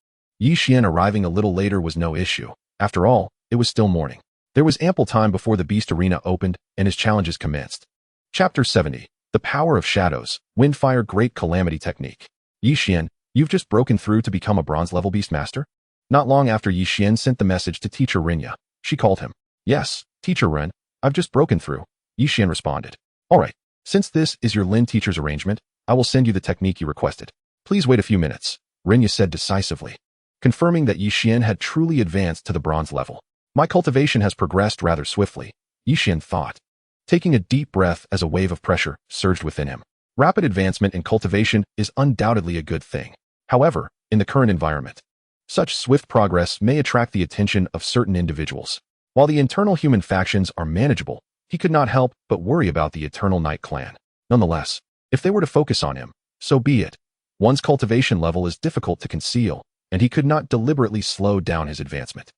Yixian arriving a little later was no issue. After all, it was still morning. There was ample time before the Beast Arena opened and his challenges commenced. Chapter 70. The Power of Shadows, Windfire Great Calamity Technique. Yixian, you've just broken through to become a bronze-level beastmaster? Not long after Yixian sent the message to teacher Rinya, she called him. Yes, teacher Ren, I've just broken through, Yixian responded. All right, since this is your Lin teacher's arrangement, I will send you the technique you requested. Please wait a few minutes, Rinya said decisively, confirming that Yixian had truly advanced to the bronze level. My cultivation has progressed rather swiftly, Yixian thought, taking a deep breath as a wave of pressure surged within him. Rapid advancement in cultivation is undoubtedly a good thing. However, in the current environment, such swift progress may attract the attention of certain individuals. While the internal human factions are manageable, he could not help but worry about the Eternal Night clan. Nonetheless, if they were to focus on him, so be it. One's cultivation level is difficult to conceal, and he could not deliberately slow down his advancement.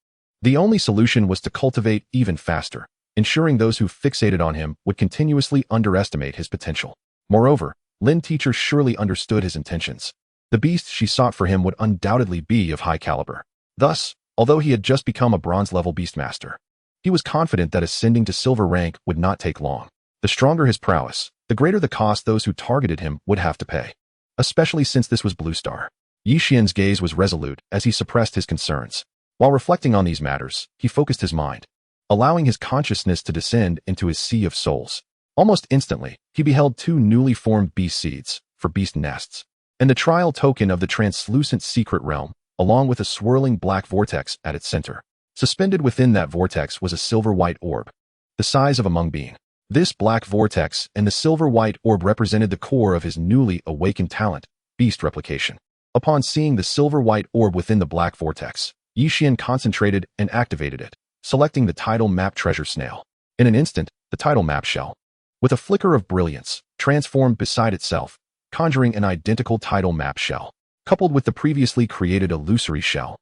The only solution was to cultivate even faster, ensuring those who fixated on him would continuously underestimate his potential. Moreover, Lin teacher surely understood his intentions. The beast she sought for him would undoubtedly be of high caliber. Thus, although he had just become a bronze-level beastmaster, he was confident that ascending to silver rank would not take long. The stronger his prowess, the greater the cost those who targeted him would have to pay. Especially since this was Blue Star. Yixian's gaze was resolute as he suppressed his concerns. While reflecting on these matters, he focused his mind, allowing his consciousness to descend into his sea of souls. Almost instantly, he beheld 2 newly formed beast seeds for beast nests, and the trial token of the translucent secret realm, along with a swirling black vortex at its center. Suspended within that vortex was a silver-white orb, the size of a mung bean. This black vortex and the silver-white orb represented the core of his newly awakened talent, beast replication. Upon seeing the silver-white orb within the black vortex, Yixian concentrated and activated it, selecting the tidal map treasure snail. In an instant, the tidal map shell, with a flicker of brilliance, transformed beside itself, conjuring an identical tidal map shell, coupled with the previously created illusory shell.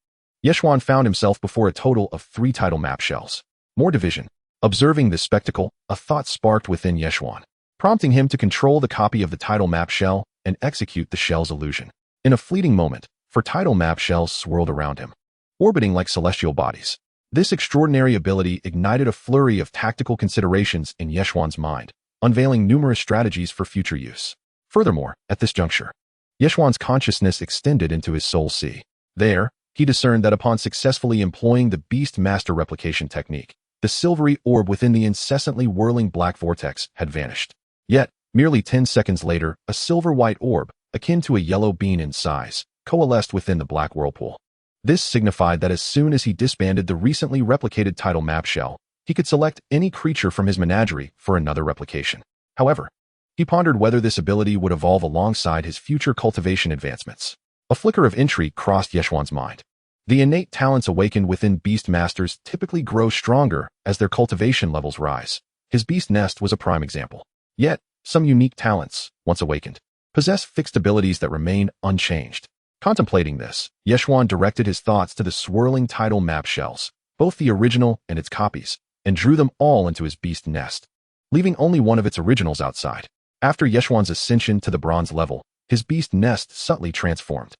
Xuan found himself before a total of 3 tidal map shells. More division. Observing this spectacle, a thought sparked within Xuan, prompting him to control the copy of the tidal map shell and execute the shell's illusion. In a fleeting moment, 4 tidal map shells swirled around him, orbiting like celestial bodies. This extraordinary ability ignited a flurry of tactical considerations in Xuan's mind, unveiling numerous strategies for future use. Furthermore, at this juncture, Xuan's consciousness extended into his soul sea. There, he discerned that upon successfully employing the Beast Master replication technique, the silvery orb within the incessantly whirling black vortex had vanished. Yet, merely 10 seconds later, a silver-white orb, akin to a yellow bean in size, coalesced within the black whirlpool. This signified that as soon as he disbanded the recently replicated tidal map shell, he could select any creature from his menagerie for another replication. However, he pondered whether this ability would evolve alongside his future cultivation advancements. A flicker of intrigue crossed Xuan's mind. The innate talents awakened within beast masters typically grow stronger as their cultivation levels rise. His beast nest was a prime example. Yet, some unique talents, once awakened, possess fixed abilities that remain unchanged. Contemplating this, Xuan directed his thoughts to the swirling tidal map shells, both the original and its copies, and drew them all into his beast nest, leaving only one of its originals outside. After Yeshuan's ascension to the bronze level, his beast nest subtly transformed.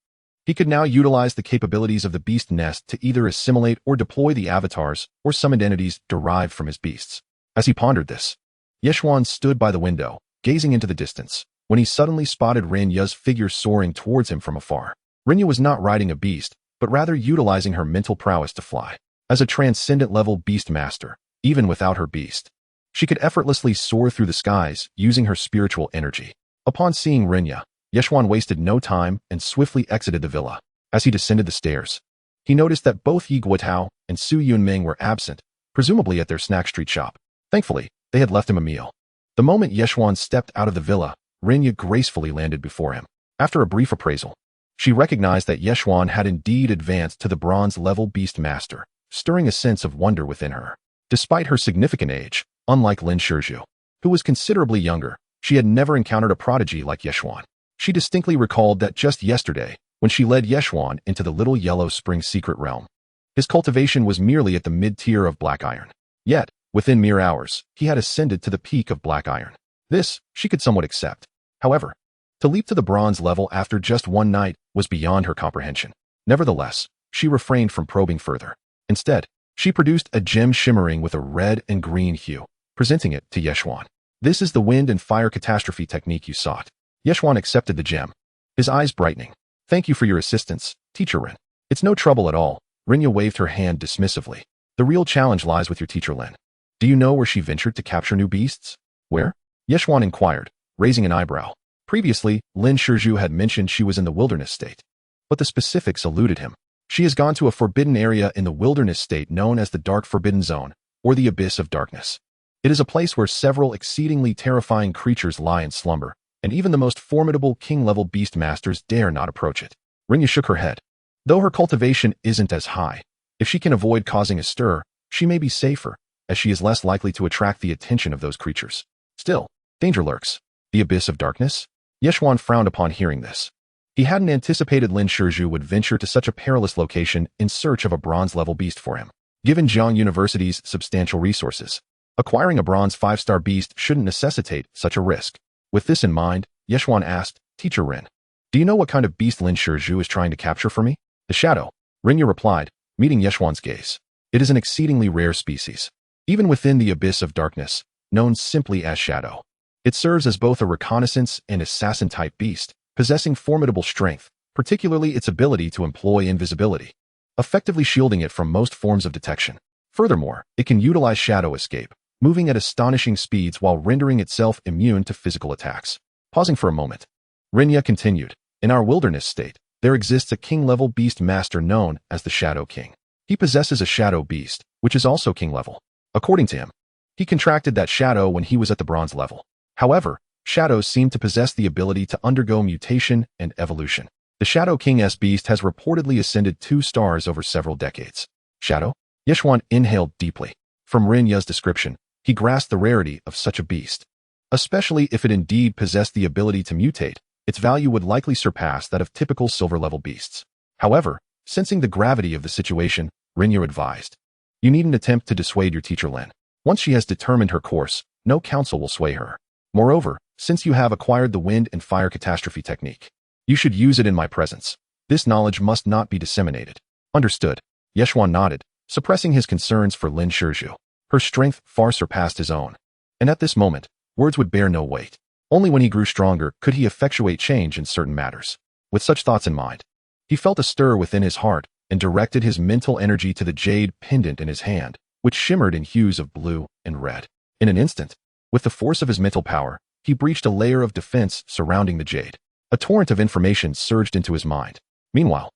He could now utilize the capabilities of the beast nest to either assimilate or deploy the avatars or summoned entities derived from his beasts. As he pondered this, Yeshuan stood by the window, gazing into the distance, when he suddenly spotted Renya's figure soaring towards him from afar. Renya was not riding a beast, but rather utilizing her mental prowess to fly. As a transcendent-level beast master, even without her beast, she could effortlessly soar through the skies using her spiritual energy. Upon seeing Renya, Yeshuan wasted no time and swiftly exited the villa. As he descended the stairs, he noticed that both Yi Guotao and Su Yunming were absent, presumably at their snack street shop. Thankfully, they had left him a meal. The moment Yeshuan stepped out of the villa, Renya gracefully landed before him. After a brief appraisal, she recognized that Yeshuan had indeed advanced to the bronze-level beast master, stirring a sense of wonder within her. Despite her significant age, unlike Lin Shizhu, who was considerably younger, she had never encountered a prodigy like Yeshuan. She distinctly recalled that just yesterday, when she led Yeshuan into the Little Yellow Spring secret realm, his cultivation was merely at the mid-tier of black iron. Yet, within mere hours, he had ascended to the peak of black iron. This, she could somewhat accept. However, to leap to the bronze level after just one night was beyond her comprehension. Nevertheless, she refrained from probing further. Instead, she produced a gem shimmering with a red and green hue, presenting it to Yeshuan. This is the wind and fire catastrophe technique you sought. Yeshuan accepted the gem, his eyes brightening. Thank you for your assistance, Teacher Lin. It's no trouble at all. Renya waved her hand dismissively. The real challenge lies with your Teacher Lin. Do you know where she ventured to capture new beasts? Where? Yeshuan inquired, raising an eyebrow. Previously, Lin Shizhu had mentioned she was in the wilderness state, but the specifics eluded him. She has gone to a forbidden area in the wilderness state known as the Dark Forbidden Zone, or the Abyss of Darkness. It is a place where several exceedingly terrifying creatures lie in slumber, and even the most formidable king-level beast masters dare not approach it. Renya shook her head. Though her cultivation isn't as high, if she can avoid causing a stir, she may be safer, as she is less likely to attract the attention of those creatures. Still, danger lurks. The Abyss of Darkness? Yeshuan frowned upon hearing this. He hadn't anticipated Lin Shizhu would venture to such a perilous location in search of a bronze-level beast for him. Given Jiang University's substantial resources, acquiring a bronze 5-star beast shouldn't necessitate such a risk. With this in mind, Yeshuan asked, Teacher Ren, do you know what kind of beast Lin Shizhu is trying to capture for me? The shadow, Renya replied, meeting Yeshuan's gaze. It is an exceedingly rare species, even within the Abyss of Darkness, known simply as shadow. It serves as both a reconnaissance and assassin-type beast, possessing formidable strength, particularly its ability to employ invisibility, effectively shielding it from most forms of detection. Furthermore, it can utilize shadow escape, moving at astonishing speeds while rendering itself immune to physical attacks. Pausing for a moment, Renya continued, in our wilderness state, there exists a king-level beast master known as the Shadow King. He possesses a shadow beast, which is also king-level. According to him, he contracted that shadow when he was at the bronze level. However, shadows seem to possess the ability to undergo mutation and evolution. The Shadow King's beast has reportedly ascended 2 stars over several decades. Shadow? Yeshuan inhaled deeply. From Renya's description, he grasped the rarity of such a beast. Especially if it indeed possessed the ability to mutate, its value would likely surpass that of typical silver-level beasts. However, sensing the gravity of the situation, Renya advised, you needn't attempt to dissuade your Teacher Lin. Once she has determined her course, no counsel will sway her. Moreover, since you have acquired the wind and fire catastrophe technique, you should use it in my presence. This knowledge must not be disseminated. Understood. Yeshuan nodded, suppressing his concerns for Lin Shizhu. Her strength far surpassed his own. And at this moment, words would bear no weight. Only when he grew stronger could he effectuate change in certain matters. With such thoughts in mind, he felt a stir within his heart and directed his mental energy to the jade pendant in his hand, which shimmered in hues of blue and red. In an instant, with the force of his mental power, he breached a layer of defense surrounding the jade. A torrent of information surged into his mind. Meanwhile,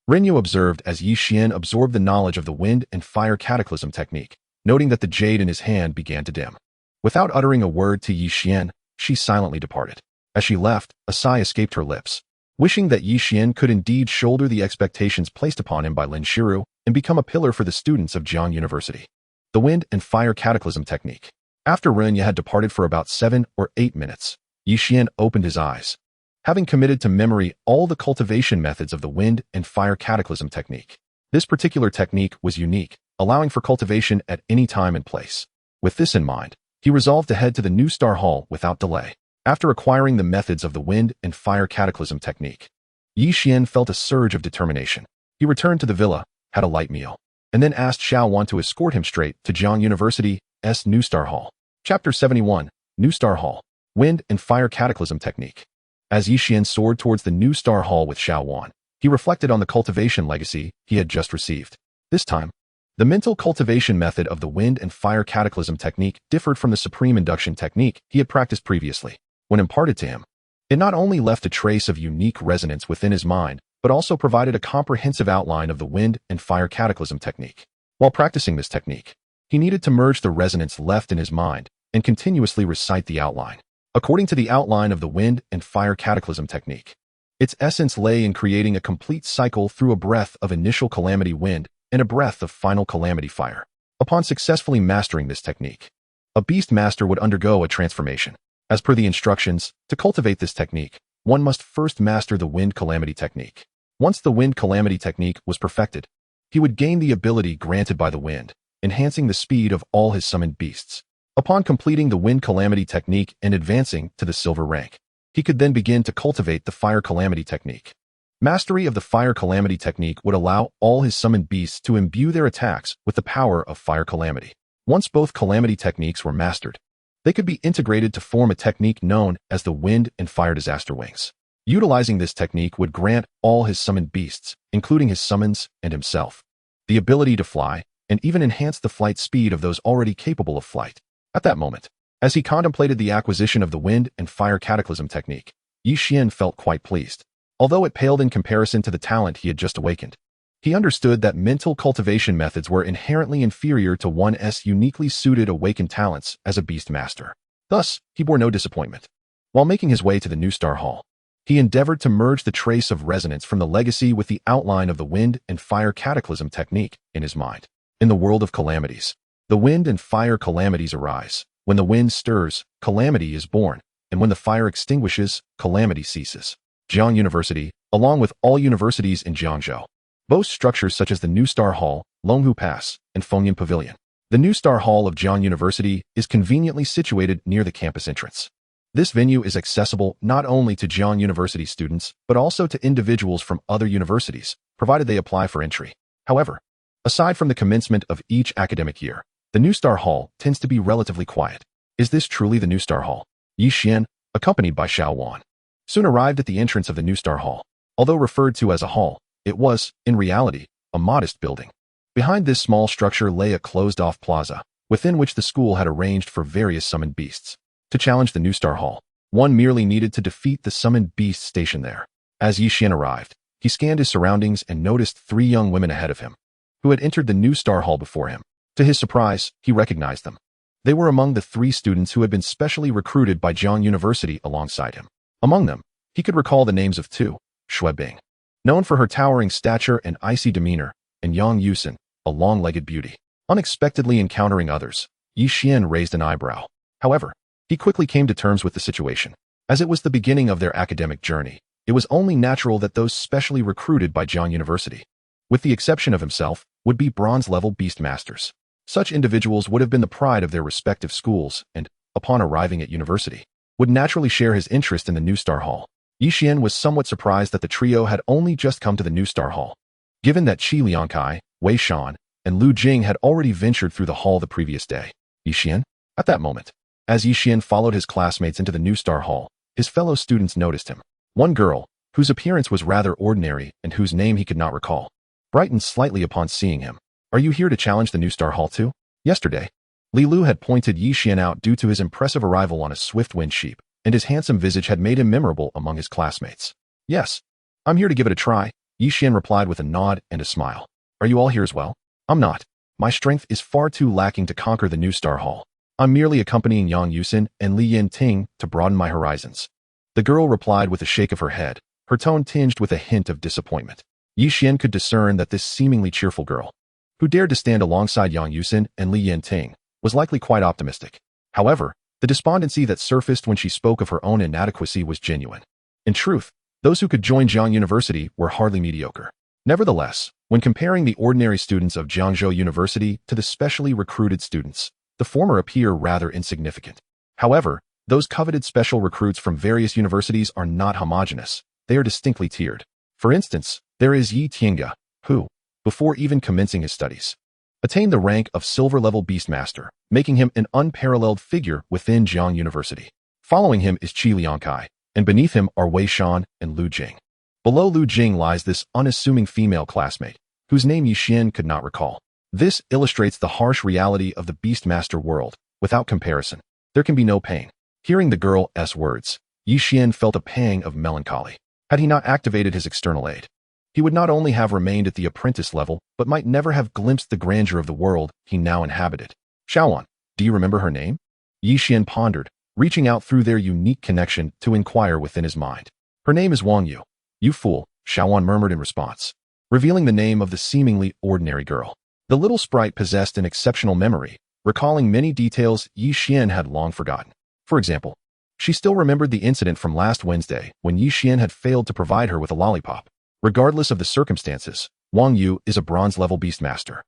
Renya observed as Yi Xian absorbed the knowledge of the wind and fire cataclysm technique, noting that the jade in his hand began to dim. Without uttering a word to Yi Xian, she silently departed. As she left, a sigh escaped her lips, wishing that Yi Xian could indeed shoulder the expectations placed upon him by Lin Shizhu and become a pillar for the students of Jiang University. The wind and fire cataclysm technique. After Renya had departed for about 7 or 8 minutes, Yi Xian opened his eyes. Having committed to memory all the cultivation methods of the wind and fire cataclysm technique, this particular technique was unique, allowing for cultivation at any time and place. With this in mind, he resolved to head to the New Star Hall without delay. After acquiring the methods of the wind and fire cataclysm technique, Yi Xian felt a surge of determination. He returned to the villa, had a light meal, and then asked Xuan to escort him straight to Jiang University's New Star Hall. Chapter 71, New Star Hall, Wind and Fire Cataclysm Technique. As Yi Xian soared towards the New Star Hall with Xuan, he reflected on the cultivation legacy he had just received. This time, the mental cultivation method of the wind and fire cataclysm technique differed from the supreme induction technique he had practiced previously. When imparted to him, it not only left a trace of unique resonance within his mind, but also provided a comprehensive outline of the wind and fire cataclysm technique. While practicing this technique, he needed to merge the resonance left in his mind and continuously recite the outline. According to the outline of the wind and fire cataclysm technique, its essence lay in creating a complete cycle through a breath of initial calamity wind and a breath of final calamity fire. Upon successfully mastering this technique, a beast master would undergo a transformation. As per the instructions, to cultivate this technique, one must first master the wind calamity technique. Once the wind calamity technique was perfected, he would gain the ability granted by the wind, enhancing the speed of all his summoned beasts. Upon completing the wind calamity technique and advancing to the silver rank, he could then begin to cultivate the fire calamity technique. Mastery of the fire calamity technique would allow all his summoned beasts to imbue their attacks with the power of fire calamity. Once both calamity techniques were mastered, they could be integrated to form a technique known as the wind and fire disaster wings. Utilizing this technique would grant all his summoned beasts, including his summons and himself, the ability to fly and even enhance the flight speed of those already capable of flight. At that moment, as he contemplated the acquisition of the wind and fire cataclysm technique, Yi Xian felt quite pleased. Although it paled in comparison to the talent he had just awakened, he understood that mental cultivation methods were inherently inferior to one's uniquely suited awakened talents as a beast master. Thus, he bore no disappointment. While making his way to the New Star Hall, he endeavored to merge the trace of resonance from the legacy with the outline of the wind and fire cataclysm technique in his mind. In the world of calamities, the wind and fire calamities arise. When the wind stirs, calamity is born, and when the fire extinguishes, calamity ceases. Jiang University, along with all universities in Jiangzhou, boasts structures such as the New Star Hall, Longhu Pass, and Fengyan Pavilion. The New Star Hall of Jiang University is conveniently situated near the campus entrance. This venue is accessible not only to Jiang University students, but also to individuals from other universities, provided they apply for entry. However, aside from the commencement of each academic year, the New Star Hall tends to be relatively quiet. Is this truly the New Star Hall? Yi Xian, accompanied by Xuan, soon arrived at the entrance of the New Star Hall. Although referred to as a hall, it was, in reality, a modest building. Behind this small structure lay a closed-off plaza, within which the school had arranged for various summoned beasts. To challenge the New Star Hall, one merely needed to defeat the summoned beasts stationed there. As Yi Xian arrived, he scanned his surroundings and noticed 3 young women ahead of him, who had entered the New Star Hall before him. To his surprise, he recognized them. They were among the 3 students who had been specially recruited by Jiang University alongside him. Among them, he could recall the names of 2, Xuan, known for her towering stature and icy demeanor, and Yang Yusin, a long-legged beauty. Unexpectedly encountering others, Yi Xian raised an eyebrow. However, he quickly came to terms with the situation. As it was the beginning of their academic journey, it was only natural that those specially recruited by Jiang University, with the exception of himself, would be bronze-level beast masters. Such individuals would have been the pride of their respective schools and, upon arriving at university, would naturally share his interest in the New Star Hall. Yi Xian was somewhat surprised that the trio had only just come to the New Star Hall, given that Qi Liangkai, Wei Shan, and Lu Jing had already ventured through the hall the previous day. Yi Xian? At that moment, as Yi Xian followed his classmates into the New Star Hall, his fellow students noticed him. One girl, whose appearance was rather ordinary and whose name he could not recall, brightened slightly upon seeing him. Are you here to challenge the New Star Hall too? Yesterday, Li Lu had pointed Yi Xian out due to his impressive arrival on a swift-winged sheep, and his handsome visage had made him memorable among his classmates. Yes, I'm here to give it a try, Yi Xian replied with a nod and a smile. Are you all here as well? I'm not. My strength is far too lacking to conquer the New Star Hall. I'm merely accompanying Yang Yusin and Li Yin-Ting to broaden my horizons. The girl replied with a shake of her head, her tone tinged with a hint of disappointment. Yi Xian could discern that this seemingly cheerful girl, who dared to stand alongside Yang Yusin and Li Yin-Ting, was likely quite optimistic. However, the despondency that surfaced when she spoke of her own inadequacy was genuine. In truth, those who could join Jiang University were hardly mediocre. Nevertheless, when comparing the ordinary students of Jiangzhou University to the specially recruited students, the former appear rather insignificant. However, Those coveted special recruits from various universities are not homogeneous. They are distinctly tiered. For instance, there is Yi Tiange, who, before even commencing his studies, attained the rank of silver-level Beastmaster, making him an unparalleled figure within Jiang University. Following him is Qi Liangkai, and beneath him are Wei Shan and Lu Jing. Below Lu Jing lies this unassuming female classmate, whose name Yixian could not recall. This illustrates the harsh reality of the Beastmaster world. Without comparison, there can be no pain. Hearing the girl's words, Yixian felt a pang of melancholy. Had he not activated his external aid, he would not only have remained at the apprentice level, but might never have glimpsed the grandeur of the world he now inhabited. Xuan, do you remember her name? Yixian pondered, reaching out through their unique connection to inquire within his mind. Her name is Wang Yu. You fool, Xuan murmured in response, revealing the name of the seemingly ordinary girl. The little sprite possessed an exceptional memory, recalling many details Yixian had long forgotten. For example, she still remembered the incident from last Wednesday when Yixian had failed to provide her with a lollipop. Regardless of the circumstances, Wang Yu is a bronze-level Beastmaster,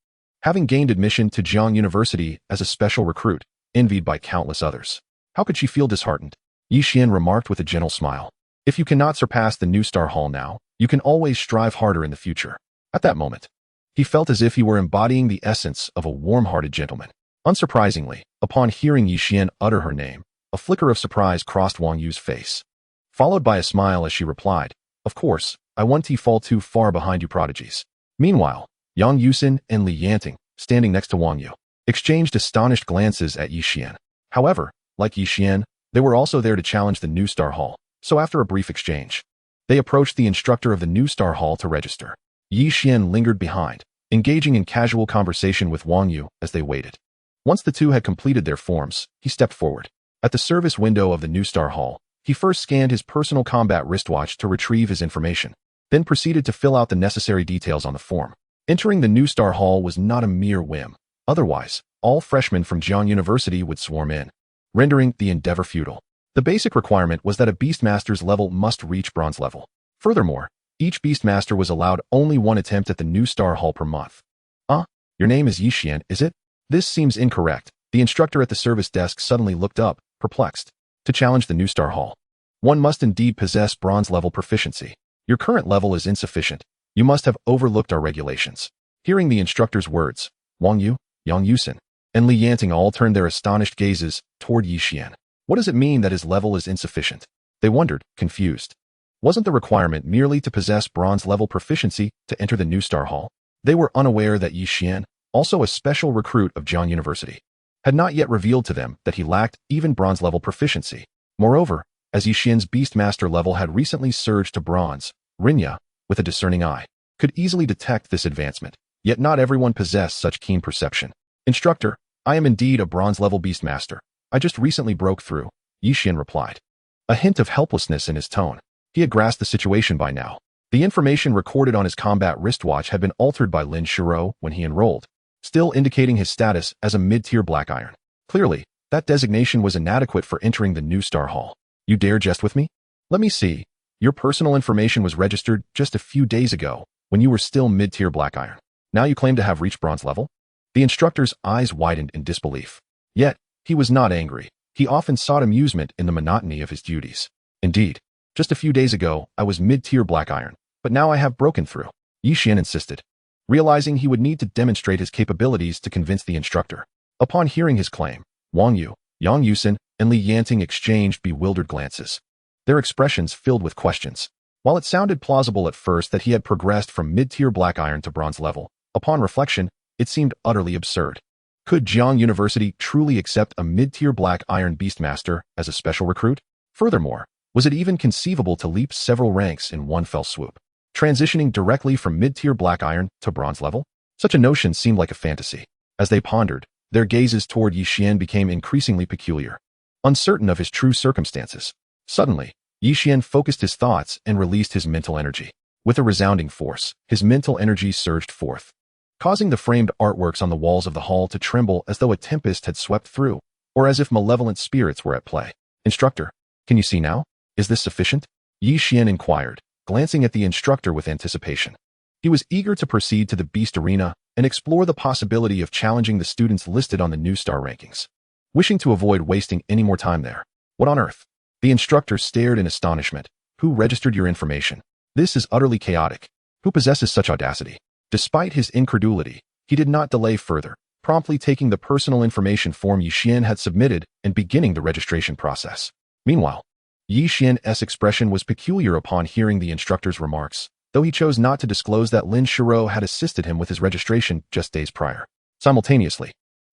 having gained admission to Jiang University as a special recruit, envied by countless others. How could she feel disheartened? Yixian remarked with a gentle smile. If you cannot surpass the New Star Hall now, you can always strive harder in the future. At that moment, he felt as if he were embodying the essence of a warm-hearted gentleman. Unsurprisingly, upon hearing Yixian utter her name, a flicker of surprise crossed Wang Yu's face, followed by a smile as she replied, "Of course, I won't fall too far behind you prodigies." Meanwhile, Yang Yusin and Li Yanting, standing next to Wang Yu, exchanged astonished glances at Yixian. However, like Yixian, they were also there to challenge the New Star Hall, so after a brief exchange, they approached the instructor of the New Star Hall to register. Yixian lingered behind, engaging in casual conversation with Wang Yu as they waited. Once the two had completed their forms, he stepped forward. At the service window of the New Star Hall, he first scanned his personal combat wristwatch to retrieve his information, then proceeded to fill out the necessary details on the form. Entering the New Star Hall was not a mere whim. Otherwise, all freshmen from Jiang University would swarm in, rendering the endeavor futile. The basic requirement was that a Beastmaster's level must reach bronze level. Furthermore, each Beastmaster was allowed only one attempt at the New Star Hall per month. Your name is Yixian, is it? This seems incorrect. The instructor at the service desk suddenly looked up, perplexed. To challenge the New Star Hall, one must indeed possess bronze-level proficiency. Your current level is insufficient. You must have overlooked our regulations. Hearing the instructor's words, Wang Yu, Yang Yusin, and Li Yanting all turned their astonished gazes toward Yixian. What does it mean that his level is insufficient? They wondered, confused. Wasn't the requirement merely to possess bronze-level proficiency to enter the New Star Hall? They were unaware that Yixian, also a special recruit of Jiang University, had not yet revealed to them that he lacked even bronze-level proficiency. Moreover, as Yixian's Beastmaster level had recently surged to bronze, Rinya, with a discerning eye, could easily detect this advancement, yet not everyone possessed such keen perception. Instructor, I am indeed a bronze-level Beastmaster. I just recently broke through, Yixian replied, a hint of helplessness in his tone. He had grasped the situation by now. The information recorded on his combat wristwatch had been altered by Lin Shiro when he enrolled, still indicating his status as a mid-tier Black Iron. Clearly, that designation was inadequate for entering the New Star Hall. You dare jest with me? Let me see. Your personal information was registered just a few days ago, when you were still mid-tier Black Iron. Now you claim to have reached bronze level? The instructor's eyes widened in disbelief. Yet, he was not angry. He often sought amusement in the monotony of his duties. Indeed, just a few days ago, I was mid-tier Black Iron, but now I have broken through, Yixian insisted, realizing he would need to demonstrate his capabilities to convince the instructor. Upon hearing his claim, Wang Yu, Yang Yusin, and Li Yanting exchanged bewildered glances, their expressions filled with questions. While it sounded plausible at first that he had progressed from mid-tier Black Iron to bronze level, upon reflection, it seemed utterly absurd. Could Jiang University truly accept a mid-tier Black Iron Beastmaster as a special recruit? Furthermore, was it even conceivable to leap several ranks in one fell swoop, transitioning directly from mid-tier Black Iron to bronze level? Such a notion seemed like a fantasy. As they pondered, their gazes toward Yixian became increasingly peculiar, uncertain of his true circumstances. Suddenly, Yixian focused his thoughts and released his mental energy. With a resounding force, his mental energy surged forth, causing the framed artworks on the walls of the hall to tremble as though a tempest had swept through, or as if malevolent spirits were at play. Instructor, can you see now? Is this sufficient? Yixian inquired, glancing at the instructor with anticipation. He was eager to proceed to the Beast Arena and explore the possibility of challenging the students listed on the New Star rankings. Wishing to avoid wasting any more time there, What on earth? The instructor stared in astonishment. Who registered your information? This is utterly chaotic. Who possesses such audacity? Despite his incredulity, he did not delay further, promptly taking the personal information form Yixian had submitted and beginning the registration process. Meanwhile, Yixian's expression was peculiar upon hearing the instructor's remarks, though he chose not to disclose that Lin Shiro had assisted him with his registration just days prior. Simultaneously,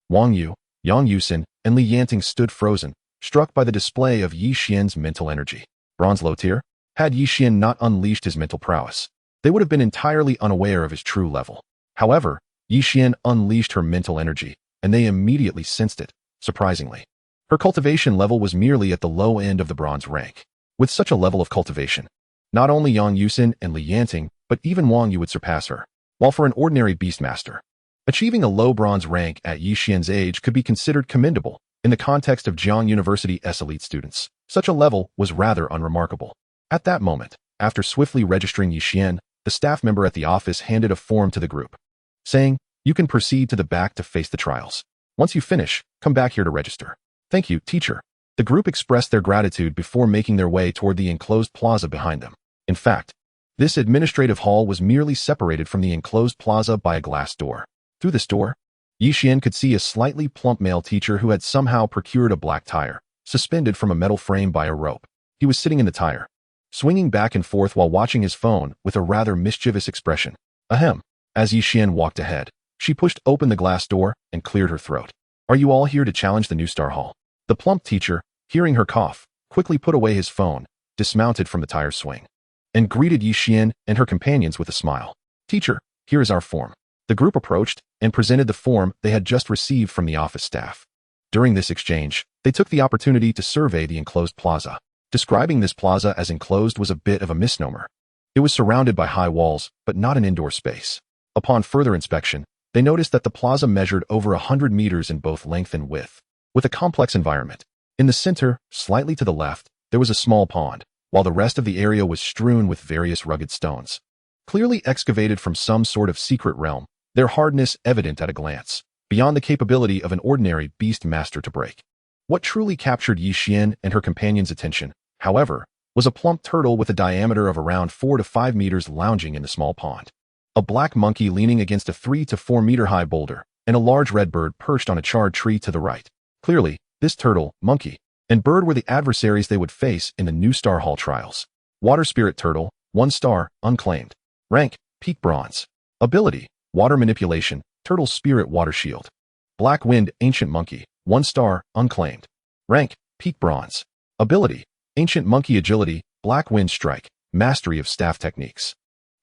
Wang Yu, Yang Yusin, and Li Yanting stood frozen, struck by the display of Yixian's mental energy. Bronze low tier? Had Yixian not unleashed his mental prowess, they would have been entirely unaware of his true level. However, Yixian unleashed her mental energy, and they immediately sensed it, surprisingly. Her cultivation level was merely at the low end of the bronze rank. With such a level of cultivation, not only Yang Yusin and Li Yanting, but even Wang Yu would surpass her. While for an ordinary beastmaster, achieving a low bronze rank at Yixian's age could be considered commendable in the context of Jiang University's elite students, such a level was rather unremarkable. At that moment, after swiftly registering Yixian, the staff member at the office handed a form to the group, saying, "You can proceed to the back to face the trials. Once you finish, come back here to register." "Thank you, teacher." The group expressed their gratitude before making their way toward the enclosed plaza behind them. In fact, this administrative hall was merely separated from the enclosed plaza by a glass door. Through this door, Yixian could see a slightly plump male teacher who had somehow procured a black tire, suspended from a metal frame by a rope. He was sitting in the tire, swinging back and forth while watching his phone with a rather mischievous expression. Ahem. As Yixian walked ahead, she pushed open the glass door and cleared her throat. "Are you all here to challenge the new Star Hall?" The plump teacher, hearing her cough, quickly put away his phone, dismounted from the tire swing, and greeted Yixian and her companions with a smile. "Teacher, here is our form." The group approached and presented the form they had just received from the office staff. During this exchange, they took the opportunity to survey the enclosed plaza. Describing this plaza as enclosed was a bit of a misnomer. It was surrounded by high walls, but not an indoor space. Upon further inspection, they noticed that the plaza measured over 100 meters in both length and width, with a complex environment. In the center, slightly to the left, there was a small pond, while the rest of the area was strewn with various rugged stones, clearly excavated from some sort of secret realm, their hardness evident at a glance, beyond the capability of an ordinary beast master to break. What truly captured Yixian and her companion's attention, however, was a plump turtle with a diameter of around 4 to 5 meters lounging in the small pond, a black monkey leaning against a 3 to 4 meter high boulder, and a large red bird perched on a charred tree to the right. Clearly, this turtle, monkey, and bird were the adversaries they would face in the new Star Hall trials. Water Spirit Turtle, 1 star, unclaimed. Rank, Peak Bronze. Ability, Water Manipulation, Turtle Spirit Water Shield. Black Wind Ancient Monkey, 1 star, unclaimed. Rank, Peak Bronze. Ability, Ancient Monkey Agility, Black Wind Strike, Mastery of Staff Techniques.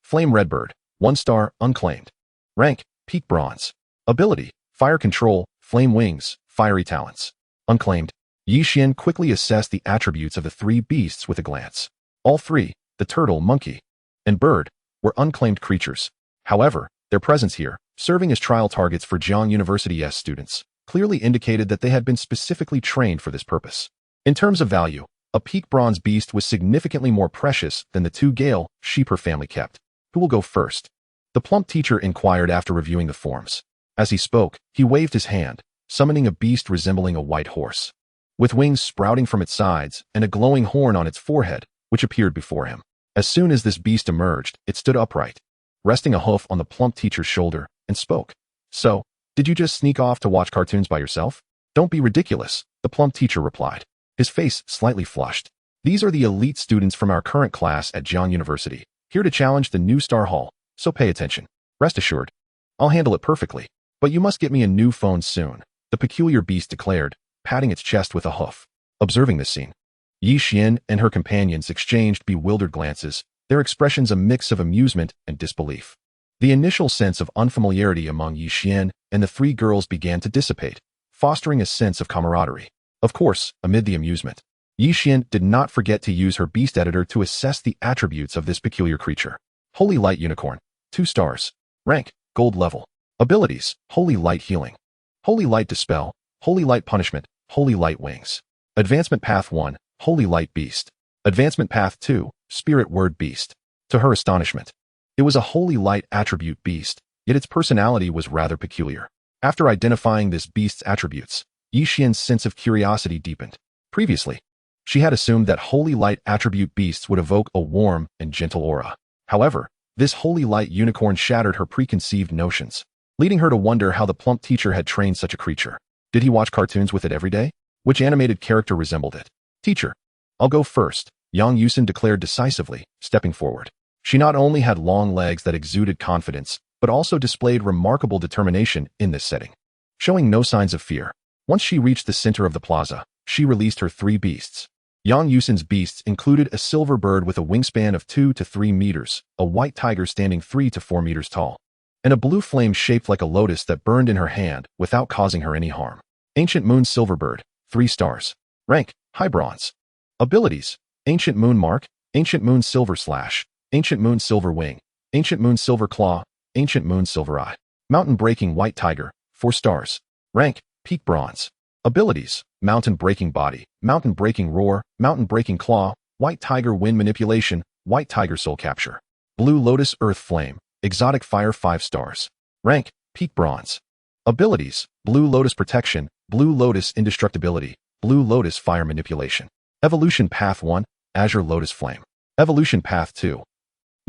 Flame Redbird, 1 star, unclaimed. Rank, Peak Bronze. Ability, Fire Control, Flame Wings, Fiery Talents. Unclaimed. Yixian quickly assessed the attributes of the 3 beasts with a glance. All 3, the turtle, monkey, and bird, were unclaimed creatures. However, their presence here, serving as trial targets for Jiang University's students, clearly indicated that they had been specifically trained for this purpose. In terms of value, a peak bronze beast was significantly more precious than the 2 Gale sheep her family kept. "Who will go first?" The plump teacher inquired after reviewing the forms. As he spoke, he waved his hand, summoning a beast resembling a white horse, with wings sprouting from its sides and a glowing horn on its forehead, which appeared before him. As soon as this beast emerged, it stood upright, resting a hoof on the plump teacher's shoulder, and spoke. "So, did you just sneak off to watch cartoons by yourself?" "Don't be ridiculous," the plump teacher replied, his face slightly flushed. "These are the elite students from our current class at Jiang University, here to challenge the new Star Hall, so pay attention. Rest assured, I'll handle it perfectly. But you must get me a new phone soon," the peculiar beast declared, patting its chest with a hoof. Observing this scene, Yixian and her companions exchanged bewildered glances, their expressions a mix of amusement and disbelief. The initial sense of unfamiliarity among Yixian and the 3 girls began to dissipate, fostering a sense of camaraderie. Of course, amid the amusement, Yixian did not forget to use her beast editor to assess the attributes of this peculiar creature. Holy Light Unicorn, 2 stars. Rank, Gold level. Abilities, Holy Light Healing, Holy Light Dispel, Holy Light Punishment, Holy Light Wings. Advancement Path 1, Holy Light Beast. Advancement Path 2, Spirit Word Beast. To her astonishment, it was a Holy Light attribute beast, yet its personality was rather peculiar. After identifying this beast's attributes, Yixian's sense of curiosity deepened. Previously, She had assumed that holy light attribute beasts would evoke a warm and gentle aura. However, this holy light unicorn shattered her preconceived notions, leading her to wonder how the plump teacher had trained such a creature. Did he watch cartoons with it every day? Which animated character resembled it? Teacher, I'll go first, Yang Yusin declared decisively, stepping forward. She not only had long legs that exuded confidence, but also displayed remarkable determination in this setting. Showing no signs of fear, once she reached the center of the plaza, she released her 3 beasts. Yang Yusin's beasts included a silver bird with a wingspan of 2 to 3 meters, a white tiger standing 3 to 4 meters tall, and a blue flame shaped like a lotus that burned in her hand without causing her any harm. Ancient Moon Silver Bird, 3 stars. Rank, High Bronze. Abilities, Ancient Moon Mark, Ancient Moon Silver Slash, Ancient Moon Silver Wing, Ancient Moon Silver Claw, Ancient Moon Silver Eye. Mountain Breaking White Tiger, 4 stars. Rank, Peak Bronze. Abilities, Mountain Breaking Body, Mountain Breaking Roar, Mountain Breaking Claw, White Tiger Wind Manipulation, White Tiger Soul Capture. Blue Lotus Earth Flame, Exotic Fire 5 stars. Rank, Peak Bronze. Abilities, Blue Lotus Protection, Blue Lotus Indestructibility, Blue Lotus Fire Manipulation. Evolution Path 1, Azure Lotus Flame. Evolution Path 2.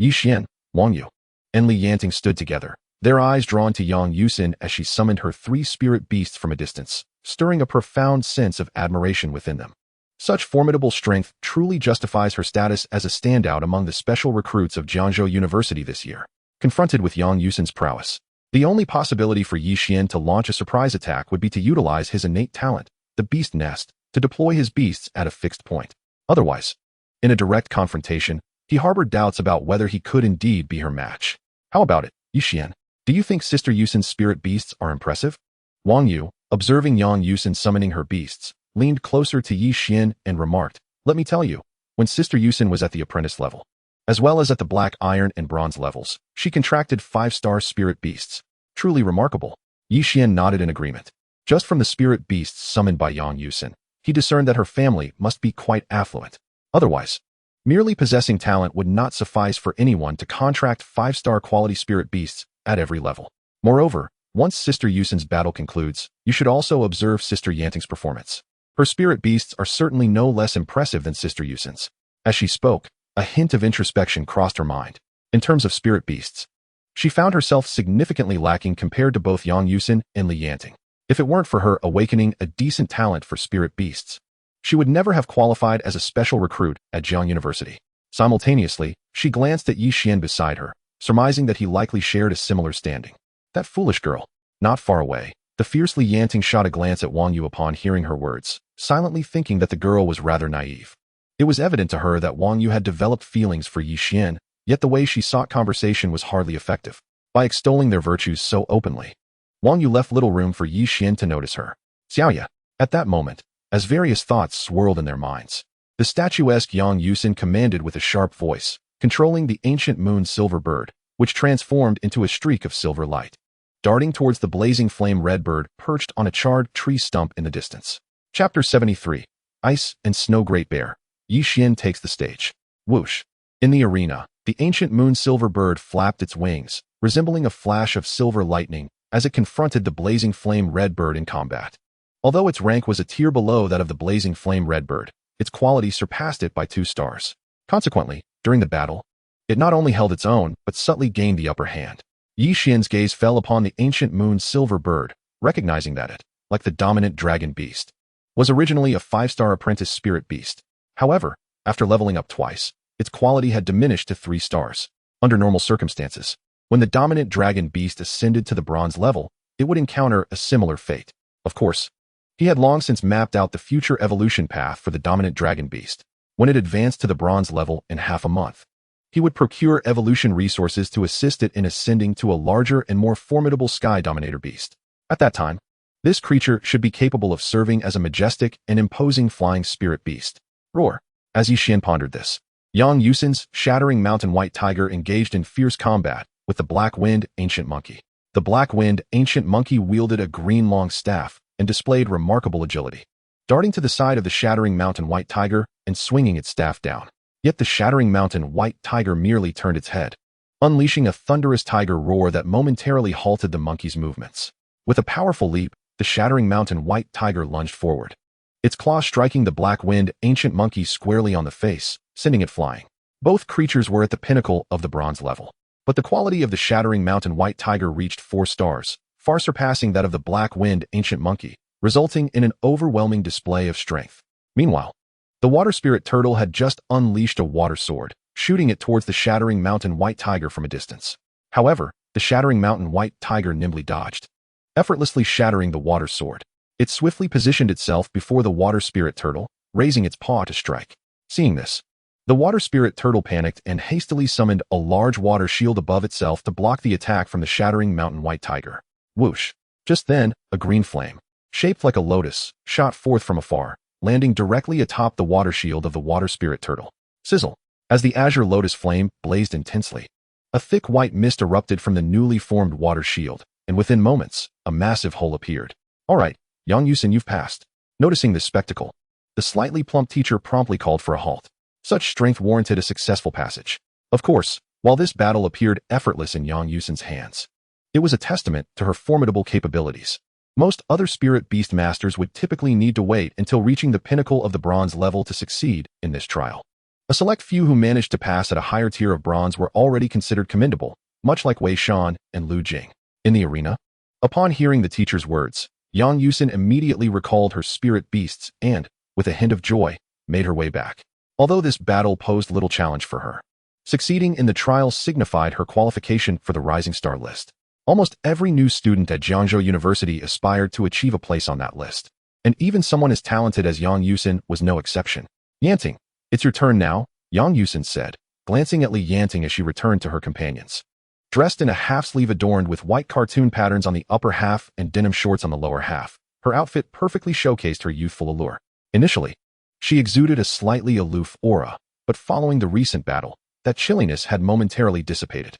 Yixian, Wang Yu, and Li Yanting stood together, their eyes drawn to Yang Yusin as she summoned her 3 spirit beasts from a distance, stirring a profound sense of admiration within them. Such formidable strength truly justifies her status as a standout among the special recruits of Jiangzhou University this year. Confronted with Yang Yusin's prowess, the only possibility for Yixian to launch a surprise attack would be to utilize his innate talent, the Beast Nest, to deploy his beasts at a fixed point. Otherwise, in a direct confrontation, he harbored doubts about whether he could indeed be her match. How about it, Yixian? Do you think Sister Yusin's spirit beasts are impressive? Wang Yu, observing Yang Yusin summoning her beasts, leaned closer to Yixian and remarked, "Let me tell you, when Sister Yusin was at the apprentice level, as well as at the black iron and bronze levels, she contracted 5-star spirit beasts. Truly remarkable." Yixian nodded in agreement. Just from the spirit beasts summoned by Yang Yusin, he discerned that her family must be quite affluent. Otherwise, merely possessing talent would not suffice for anyone to contract 5-star quality spirit beasts at every level. Moreover, once Sister Yusin's battle concludes, you should also observe Sister Yanting's performance. Her spirit beasts are certainly no less impressive than Sister Yusin's. As she spoke, a hint of introspection crossed her mind. In terms of spirit beasts, she found herself significantly lacking compared to both Yang Yusin and Li Yanting. If it weren't for her awakening a decent talent for spirit beasts, she would never have qualified as a special recruit at Jiang University. Simultaneously, she glanced at Yixian beside her, surmising that he likely shared a similar standing. That foolish girl. Not far away, the fierce Li Yanting shot a glance at Wang Yu upon hearing her words, silently thinking that the girl was rather naive. It was evident to her that Wang Yu had developed feelings for Yixian, yet the way she sought conversation was hardly effective. By extolling their virtues so openly, Wang Yu left little room for Yixian to notice her. Xiaoya. At that moment, as various thoughts swirled in their minds, the statuesque Yang Yusin commanded with a sharp voice, controlling the ancient moon silver bird, which transformed into a streak of silver light, darting towards the blazing flame red bird perched on a charred tree stump in the distance. Chapter 73. Ice and Snow Great Bear. Yixian takes the stage. Whoosh. In the arena, the ancient moon silver bird flapped its wings, resembling a flash of silver lightning, as it confronted the blazing flame red bird in combat. Although its rank was a tier below that of the blazing flame red bird, its quality surpassed it by 2 stars. Consequently, during the battle, it not only held its own, but subtly gained the upper hand. Yixian's gaze fell upon the ancient moon silver bird, recognizing that it, like the dominant dragon beast, was originally a 5-star apprentice spirit beast. However, after leveling up twice, its quality had diminished to 3 stars. Under normal circumstances, when the dominant dragon beast ascended to the bronze level, it would encounter a similar fate. Of course, he had long since mapped out the future evolution path for the dominant dragon beast. When it advanced to the bronze level in half a month, he would procure evolution resources to assist it in ascending to a larger and more formidable Sky Dominator beast. At that time, this creature should be capable of serving as a majestic and imposing flying spirit beast. Roar. As Yixian pondered this, Yang Yusin's shattering mountain white tiger engaged in fierce combat with the Black Wind Ancient Monkey. The Black Wind Ancient Monkey wielded a green long staff and displayed remarkable agility, darting to the side of the shattering mountain white tiger and swinging its staff down. Yet the shattering mountain white tiger merely turned its head, unleashing a thunderous tiger roar that momentarily halted the monkey's movements. With a powerful leap, the shattering mountain white tiger lunged forward, its claw striking the black-winged ancient monkey squarely on the face, sending it flying. Both creatures were at the pinnacle of the bronze level. But the quality of the shattering mountain white tiger reached 4 stars, far surpassing that of the black-winged ancient monkey, resulting in an overwhelming display of strength. Meanwhile, the water spirit turtle had just unleashed a water sword, shooting it towards the shattering mountain white tiger from a distance. However, the shattering mountain white tiger nimbly dodged, effortlessly shattering the water sword. It swiftly positioned itself before the water spirit turtle, raising its paw to strike. Seeing this, the water spirit turtle panicked and hastily summoned a large water shield above itself to block the attack from the shattering mountain white tiger. Whoosh! Just then, a green flame, shaped like a lotus, shot forth from afar, landing directly atop the water shield of the water spirit turtle. Sizzle! As the azure lotus flame blazed intensely, a thick white mist erupted from the newly formed water shield, and within moments, a massive hole appeared. All right, Yang Yusin, you've passed. Noticing this spectacle, the slightly plump teacher promptly called for a halt. Such strength warranted a successful passage. Of course, while this battle appeared effortless in Yang Yusin's hands, it was a testament to her formidable capabilities. Most other spirit beast masters would typically need to wait until reaching the pinnacle of the bronze level to succeed in this trial. A select few who managed to pass at a higher tier of bronze were already considered commendable, much like Wei Shan and Lu Jing. In the arena, upon hearing the teacher's words, Yang Yusin immediately recalled her spirit beasts and, with a hint of joy, made her way back. Although this battle posed little challenge for her, succeeding in the trial signified her qualification for the Rising Star list. Almost every new student at Jiangzhou University aspired to achieve a place on that list, and even someone as talented as Yang Yusin was no exception. Yanting, it's your turn now, Yang Yusin said, glancing at Li Yanting as she returned to her companions. Dressed in a half-sleeve adorned with white cartoon patterns on the upper half and denim shorts on the lower half, her outfit perfectly showcased her youthful allure. Initially, she exuded a slightly aloof aura, but following the recent battle, that chilliness had momentarily dissipated.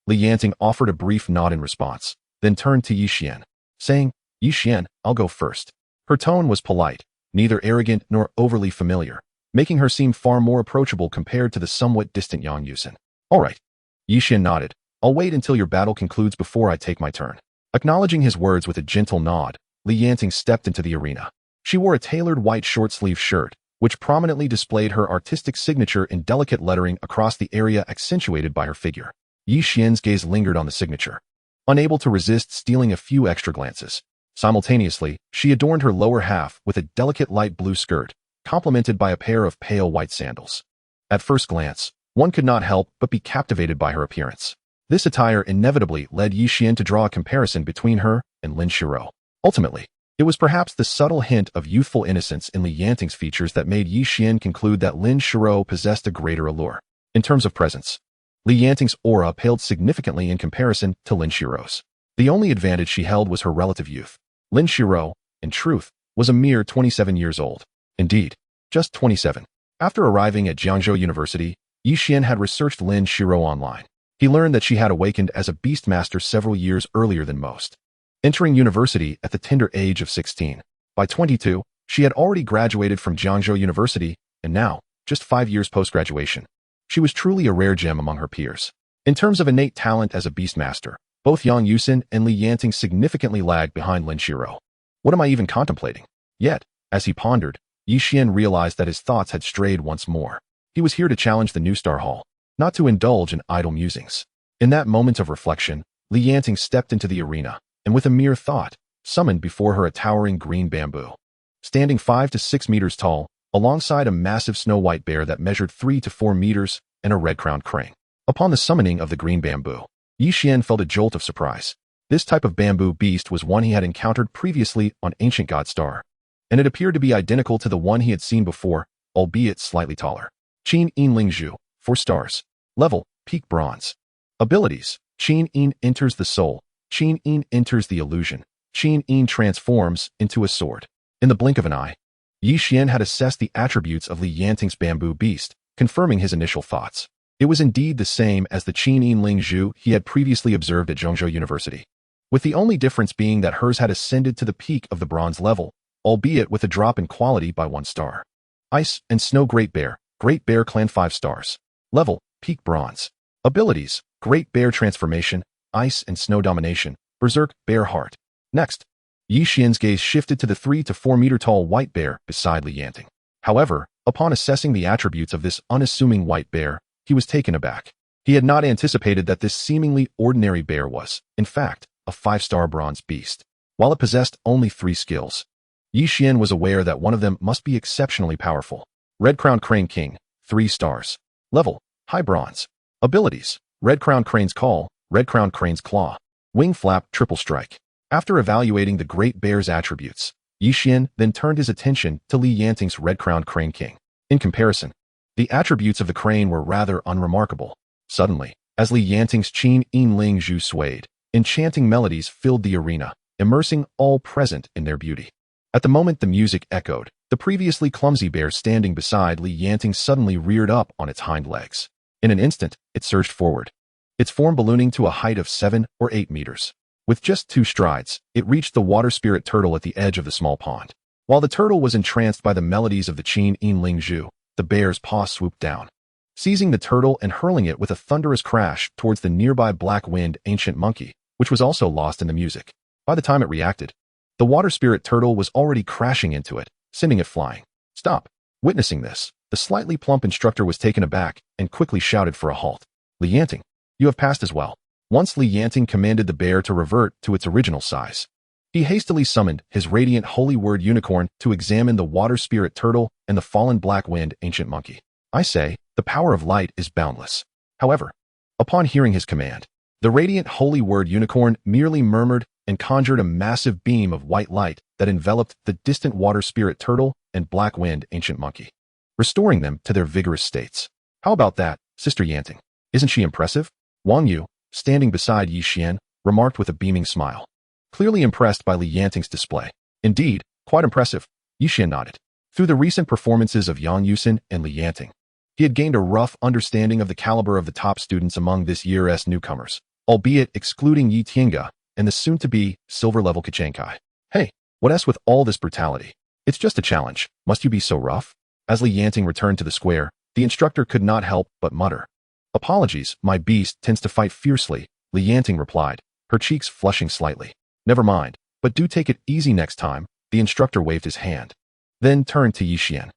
Li Yanting offered a brief nod in response, then turned to Yixian, saying, Yixian, I'll go first. Her tone was polite, neither arrogant nor overly familiar, making her seem far more approachable compared to the somewhat distant Yang Yusin. All right. Yixian nodded. I'll wait until your battle concludes before I take my turn. Acknowledging his words with a gentle nod, Li Yanting stepped into the arena. She wore a tailored white short-sleeve shirt, which prominently displayed her artistic signature in delicate lettering across the area accentuated by her figure. Yixian's gaze lingered on the signature, unable to resist stealing a few extra glances. Simultaneously, she adorned her lower half with a delicate light blue skirt, complemented by a pair of pale white sandals. At first glance, one could not help but be captivated by her appearance. This attire inevitably led Yixian to draw a comparison between her and Lin Shiro. Ultimately, it was perhaps the subtle hint of youthful innocence in Li Yanting's features that made Yixian conclude that Lin Shiro possessed a greater allure. In terms of presence, Li Yanting's aura paled significantly in comparison to Lin Shiro's. The only advantage she held was her relative youth. Lin Shiro, in truth, was a mere 27 years old. Indeed, just 27. After arriving at Jiangzhou University, Yixian had researched Lin Shiro online. He learned that she had awakened as a beastmaster several years earlier than most, entering university at the tender age of 16. By 22, she had already graduated from Jiangzhou University, and now, just 5 years post-graduation, she was truly a rare gem among her peers. In terms of innate talent as a beastmaster, both Yang Yusin and Li Yanting significantly lagged behind Lin Shiro. What am I even contemplating? Yet, as he pondered, Yixian realized that his thoughts had strayed once more. He was here to challenge the New Star Hall, not to indulge in idle musings. In that moment of reflection, Li Yanting stepped into the arena, and with a mere thought, summoned before her a towering green bamboo. Standing 5 to 6 meters tall, alongside a massive snow-white bear that measured 3 to 4 meters and a red-crowned crane. Upon the summoning of the green bamboo, Yixian felt a jolt of surprise. This type of bamboo beast was one he had encountered previously on Ancient God Star, and it appeared to be identical to the one he had seen before, albeit slightly taller. Qin Yin Lingzhu, 4 stars. Level, Peak Bronze. Abilities, Qin Yin enters the soul, Qin Yin enters the illusion, Qin Yin transforms into a sword. In the blink of an eye, Yixian had assessed the attributes of Li Yanting's bamboo beast, confirming his initial thoughts. It was indeed the same as the Qin Yin Lingzhu he had previously observed at Jiangzhou University, with the only difference being that hers had ascended to the peak of the bronze level, albeit with a drop in quality by 1 star. Ice and Snow Great Bear Clan 5 stars. Level, Peak Bronze. Abilities, Great Bear Transformation, Ice and Snow Domination, Berserk Bear Heart. Next, Yi Xian's gaze shifted to the 3 to 4 meter tall white bear beside Li Yanting. However, upon assessing the attributes of this unassuming white bear, he was taken aback. He had not anticipated that this seemingly ordinary bear was, in fact, a 5-star bronze beast. While it possessed only 3 skills, Yi Xian was aware that one of them must be exceptionally powerful. Red-Crowned Crane King, 3 stars. Level, high bronze. Abilities, Red-Crowned Crane's Call, Red-Crowned Crane's Claw. Wing Flap, Triple Strike. After evaluating the great bear's attributes, Yi Xian then turned his attention to Li Yanting's Red-Crowned Crane King. In comparison, the attributes of the crane were rather unremarkable. Suddenly, as Li Yanting's Qin Yin Ling Zhu swayed, enchanting melodies filled the arena, immersing all present in their beauty. At the moment the music echoed, the previously clumsy bear standing beside Li Yanting suddenly reared up on its hind legs. In an instant, it surged forward, its form ballooning to a height of 7 or 8 meters. With just 2 strides, it reached the water spirit turtle at the edge of the small pond. While the turtle was entranced by the melodies of the Qin Yin Ling Zhu, the bear's paw swooped down, seizing the turtle and hurling it with a thunderous crash towards the nearby black-winged ancient monkey, which was also lost in the music. By the time it reacted, the water spirit turtle was already crashing into it, sending it flying. Stop! Witnessing this, the slightly plump instructor was taken aback and quickly shouted for a halt. Li Yanting, you have passed as well. Once Li Yanting commanded the bear to revert to its original size, he hastily summoned his radiant holy word unicorn to examine the water spirit turtle and the fallen black-winged ancient monkey. I say, the power of light is boundless. However, upon hearing his command, the radiant holy word unicorn merely murmured and conjured a massive beam of white light that enveloped the distant water spirit turtle and black-winged ancient monkey, restoring them to their vigorous states. How about that, Sister Yanting? Isn't she impressive? Wang Yu, standing beside Yi Xian, remarked with a beaming smile, clearly impressed by Li Yanting's display. Indeed, quite impressive, Yi Xian nodded. Through the recent performances of Yang Yusin and Li Yanting, he had gained a rough understanding of the caliber of the top students among this year's newcomers, albeit excluding Yi Tiange and the soon-to-be silver-level Kachenkai. Hey, what's with all this brutality? It's just a challenge. Must you be so rough? As Li Yanting returned to the square, the instructor could not help but mutter. Apologies, my beast tends to fight fiercely, Li Yanting replied, her cheeks flushing slightly. Never mind, but do take it easy next time, the instructor waved his hand. Then turned to Yi Xian.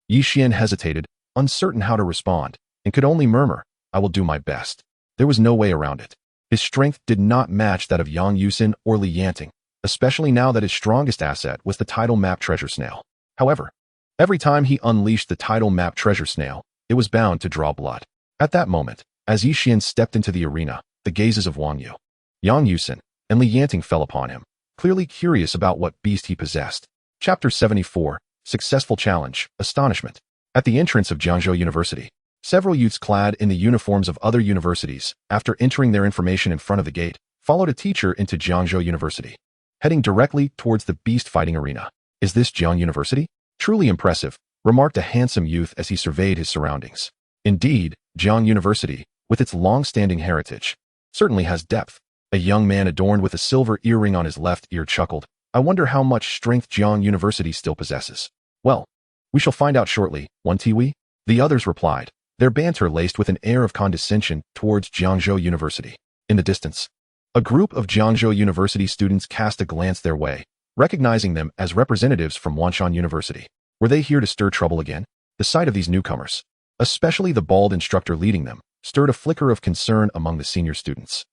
Yi Xian hesitated, uncertain how to respond, and could only murmur, I will do my best. There was no way around it. His strength did not match that of Yang Yusin or Li Yanting, especially now that his strongest asset was the tidal map treasure snail. However, every time he unleashed the tidal map treasure snail, it was bound to draw blood. At that moment, as Yi Xian stepped into the arena, the gazes of Wang Yu, Yang Yusin, and Li Yanting fell upon him, clearly curious about what beast he possessed. Chapter 74, Successful Challenge, Astonishment. At the entrance of Jiangzhou University, several youths clad in the uniforms of other universities, after entering their information in front of the gate, followed a teacher into Jiangzhou University, heading directly towards the beast fighting arena. Is this Jiang University? Truly impressive, remarked a handsome youth as he surveyed his surroundings. Indeed, Jiang University, with its long-standing heritage, certainly has depth. A young man adorned with a silver earring on his left ear chuckled. I wonder how much strength Jiang University still possesses. Well, we shall find out shortly, won't we? The others replied, their banter laced with an air of condescension towards Jiangzhou University. In the distance, a group of Jiangzhou University students cast a glance their way, recognizing them as representatives from Wanshan University. Were they here to stir trouble again? The sight of these newcomers, especially the bald instructor leading them, stirred a flicker of concern among the senior students,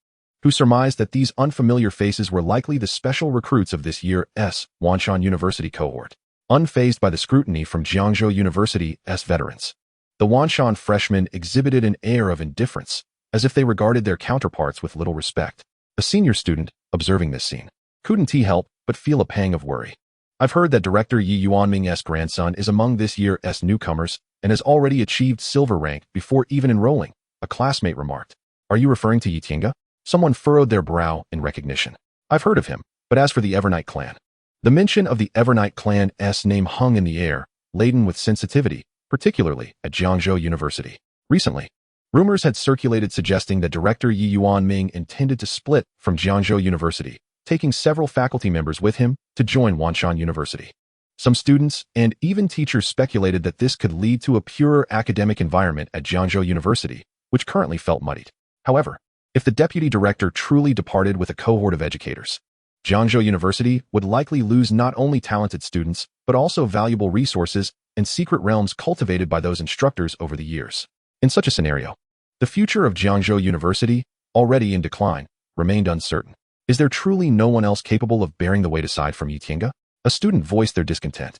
who surmised that these unfamiliar faces were likely the special recruits of this year's Wanshan University cohort. Unfazed by the scrutiny from Jiangzhou University's veterans, the Wanshan freshmen exhibited an air of indifference, as if they regarded their counterparts with little respect. A senior student, observing this scene, couldn't he help but feel a pang of worry. I've heard that Director Yi Yuanming's grandson is among this year's newcomers and has already achieved silver rank before even enrolling, a classmate remarked. Are you referring to Yi Tiange? Someone furrowed their brow in recognition. I've heard of him, but as for the Evernight clan, the mention of the Evernight clan's name hung in the air, laden with sensitivity, particularly at Jiangzhou University. Recently, rumors had circulated suggesting that Director Yi Yuanming intended to split from Jiangzhou University, taking several faculty members with him to join Wanshan University. Some students and even teachers speculated that this could lead to a purer academic environment at Jiangzhou University, which currently felt muddied. However, if the deputy director truly departed with a cohort of educators, Jiangzhou University would likely lose not only talented students, but also valuable resources and secret realms cultivated by those instructors over the years. In such a scenario, the future of Jiangzhou University, already in decline, remained uncertain. Is there truly no one else capable of bearing the weight aside from Yi Tiange? A student voiced their discontent.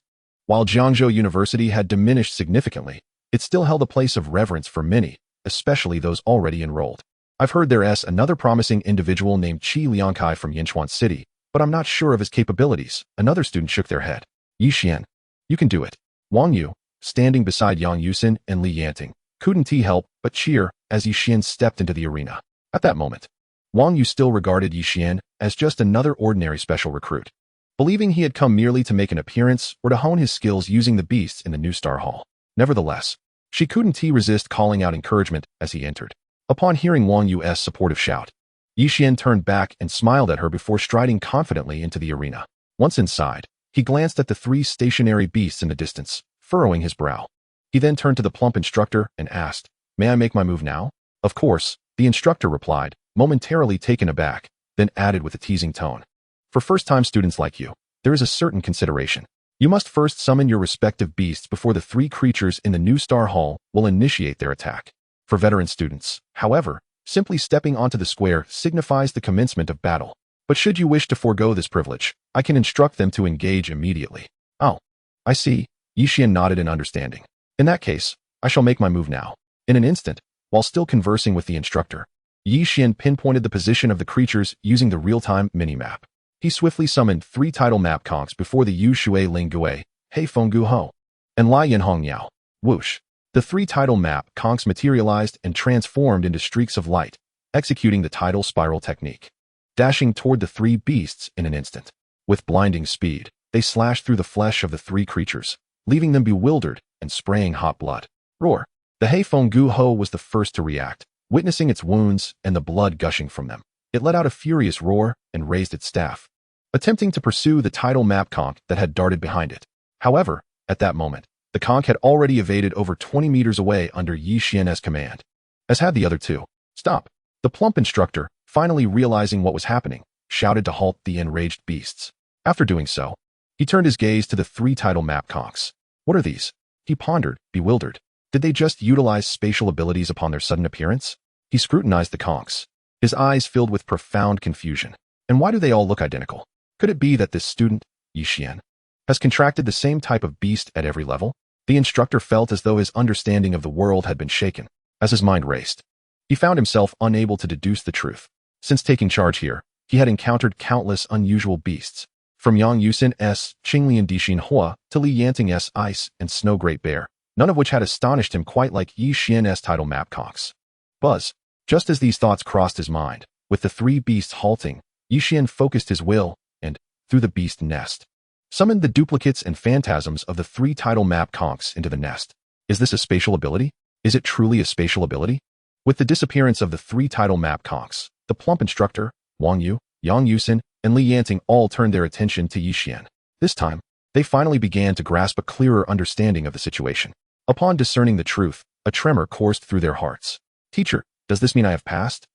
While Jiangzhou University had diminished significantly, it still held a place of reverence for many, especially those already enrolled. I've heard there's another promising individual named Qi Liangkai from Yinchuan City, but I'm not sure of his capabilities. Another student shook their head. Yi Xian, you can do it. Wang Yu, standing beside Yang Yusin and Li Yanting, couldn't help but cheer as Yi Xian stepped into the arena. At that moment, Wang Yu still regarded Yi Xian as just another ordinary special recruit, believing he had come merely to make an appearance or to hone his skills using the beasts in the New Star Hall. Nevertheless, she couldn't resist calling out encouragement as he entered. Upon hearing Wang Yu's supportive shout, Yi Xian turned back and smiled at her before striding confidently into the arena. Once inside, he glanced at the three stationary beasts in the distance, furrowing his brow. He then turned to the plump instructor and asked, "May I make my move now?" "Of course," the instructor replied, momentarily taken aback, then added with a teasing tone. "For first-time students like you, there is a certain consideration. You must first summon your respective beasts before the three creatures in the New Star Hall will initiate their attack. For veteran students, however, simply stepping onto the square signifies the commencement of battle. But should you wish to forego this privilege, I can instruct them to engage immediately." "Oh, I see," Yi Xian nodded in understanding. "In that case, I shall make my move now." In an instant, while still conversing with the instructor, Yi Xian pinpointed the position of the creatures using the real-time mini-map. He swiftly summoned three title map conks before the Yu Shui Ling Gui, Hei Feng Gu Ho, and Lai Yin Hong Yao. Whoosh! The three title map conks materialized and transformed into streaks of light, executing the tidal spiral technique. Dashing toward the three beasts in an instant. With blinding speed, they slashed through the flesh of the three creatures, leaving them bewildered and spraying hot blood. Roar! The Hei Feng Gu Ho was the first to react, witnessing its wounds and the blood gushing from them. It let out a furious roar and raised its staff, attempting to pursue the tidal map conch that had darted behind it. However, at that moment, the conch had already evaded over 20 meters away under Yi Xian's command, as had the other two. "Stop!" The plump instructor, finally realizing what was happening, shouted to halt the enraged beasts. After doing so, he turned his gaze to the three tidal map conchs. "What are these?" he pondered, bewildered. Did they just utilize spatial abilities upon their sudden appearance? He scrutinized the conchs, his eyes filled with profound confusion. And why do they all look identical? Could it be that this student, Yi Xian, has contracted the same type of beast at every level? The instructor felt as though his understanding of the world had been shaken. As his mind raced, he found himself unable to deduce the truth. Since taking charge here, he had encountered countless unusual beasts, from Yang Yusin's Qinglian Dixin Hua to Li Yanting's Ice and Snow Great Bear, none of which had astonished him quite like Yi Xian's title map conchs. Buzz. Just as these thoughts crossed his mind, with the three beasts halting, Yi Xian focused his will and, through the beast nest, summoned the duplicates and phantasms of the three title map conchs into the nest. Is this a spatial ability? Is it truly a spatial ability? With the disappearance of the three title map conchs, the plump instructor, Wang Yu, Yang Yusin, and Li Yanting all turned their attention to Yi Xian. This time, they finally began to grasp a clearer understanding of the situation. Upon discerning the truth, a tremor coursed through their hearts. "Teacher, does this mean I have passed?"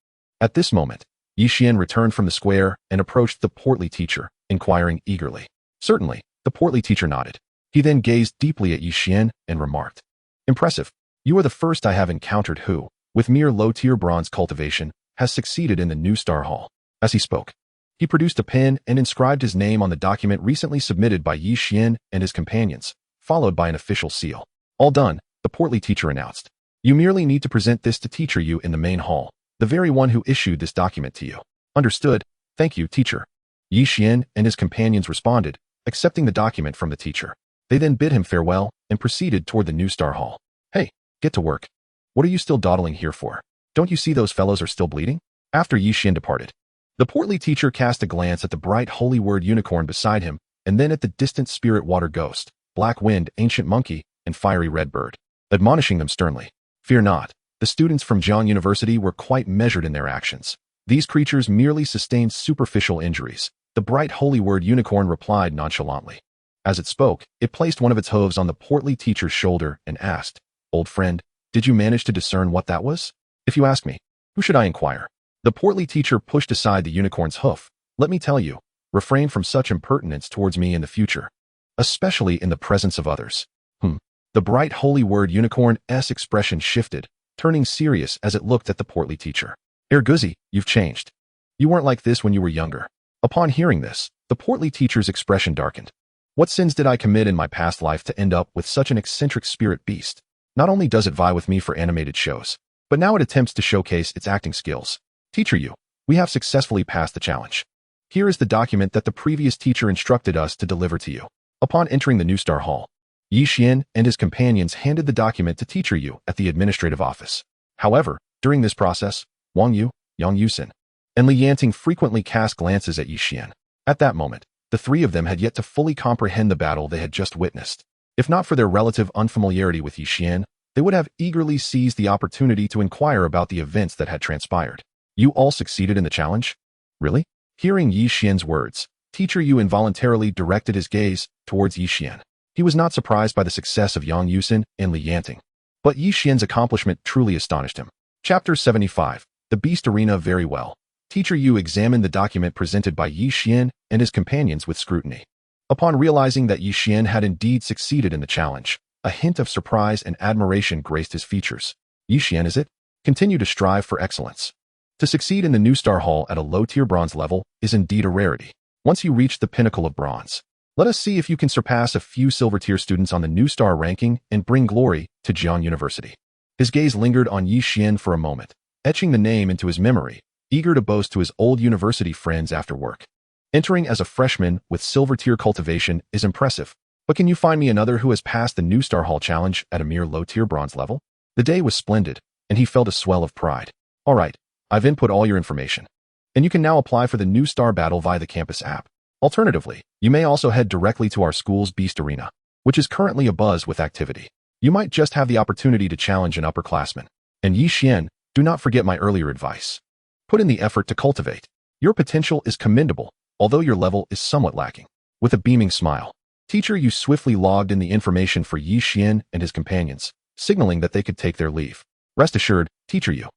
At this moment, Yi Xian returned from the square and approached the portly teacher, inquiring eagerly. "Certainly," the portly teacher nodded. He then gazed deeply at Yi Xian and remarked, "Impressive. You are the first I have encountered who, with mere low-tier bronze cultivation, has succeeded in the New Star Hall." As he spoke, he produced a pen and inscribed his name on the document recently submitted by Yi Xian and his companions, followed by an official seal. "All done," the portly teacher announced. "You merely need to present this to Teacher Yu in the main hall, the very one who issued this document to you." "Understood. Thank you, teacher." Yi Xian and his companions responded, accepting the document from the teacher. They then bid him farewell and proceeded toward the New Star Hall. "Hey, get to work. What are you still dawdling here for? Don't you see those fellows are still bleeding?" After Yi Xian departed, the portly teacher cast a glance at the bright holy word unicorn beside him and then at the distant spirit water ghost, black wind, ancient monkey, and fiery red bird, admonishing them sternly. "Fear not." The students from Jiang University were quite measured in their actions. These creatures merely sustained superficial injuries. The bright holy word unicorn replied nonchalantly. As it spoke, it placed one of its hooves on the portly teacher's shoulder and asked, "Old friend, did you manage to discern what that was?" "If you ask me, who should I inquire?" The portly teacher pushed aside the unicorn's hoof. "Let me tell you, Refrain from such impertinence towards me in the future, especially in the presence of others. The bright holy word unicorn's expression shifted, turning serious as it looked at the portly teacher. Erguzzi, you've changed. You weren't like this when you were younger. Upon hearing this, the portly teacher's expression darkened. What sins did I commit in my past life to end up with such an eccentric spirit beast? Not only does it vie with me for animated shows, but now it attempts to showcase its acting skills. Teacher Yu, we have successfully passed the challenge. Here is the document that the previous teacher instructed us to deliver to you. Upon entering the New Star Hall, Yi Xian and his companions handed the document to Teacher Yu at the administrative office. However, during this process, Wang Yu, Yang Yusin, and Li Yanting frequently cast glances at Yi Xian. At that moment, the three of them had yet to fully comprehend the battle they had just witnessed. If not for their relative unfamiliarity with Yi Xian, they would have eagerly seized the opportunity to inquire about the events that had transpired. You all succeeded in the challenge? Really? Hearing Yi Xian's words, Teacher Yu involuntarily directed his gaze towards Yi Xian. He was not surprised by the success of Yang Yusin and Li Yanting, but Yi Xian's accomplishment truly astonished him. Chapter 75. The Beast Arena. Very well. Teacher Yu examined the document presented by Yi Xian and his companions with scrutiny. Upon realizing that Yi Xian had indeed succeeded in the challenge, a hint of surprise and admiration graced his features. Yi Xian, is it? Continue to strive for excellence. To succeed in the New Star Hall at a low-tier bronze level is indeed a rarity. Once you reach the pinnacle of bronze, let us see if you can surpass a few silver-tier students on the New Star ranking and bring glory to Jian University. His gaze lingered on Yi Xian for a moment, etching the name into his memory, eager to boast to his old university friends after work. Entering as a freshman with silver-tier cultivation is impressive, but can you find me another who has passed the New Star Hall challenge at a mere low-tier bronze level? The day was splendid, and he felt a swell of pride. All right, I've input all your information, and you can now apply for the New Star Battle via the campus app. Alternatively, you may also head directly to our school's Beast Arena, which is currently abuzz with activity. You might just have the opportunity to challenge an upperclassman. And Yi Xian, do not forget my earlier advice. Put in the effort to cultivate. Your potential is commendable, although your level is somewhat lacking. With a beaming smile, Teacher Yu swiftly logged in the information for Yi Xian and his companions, signaling that they could take their leave. Rest assured, Teacher Yu,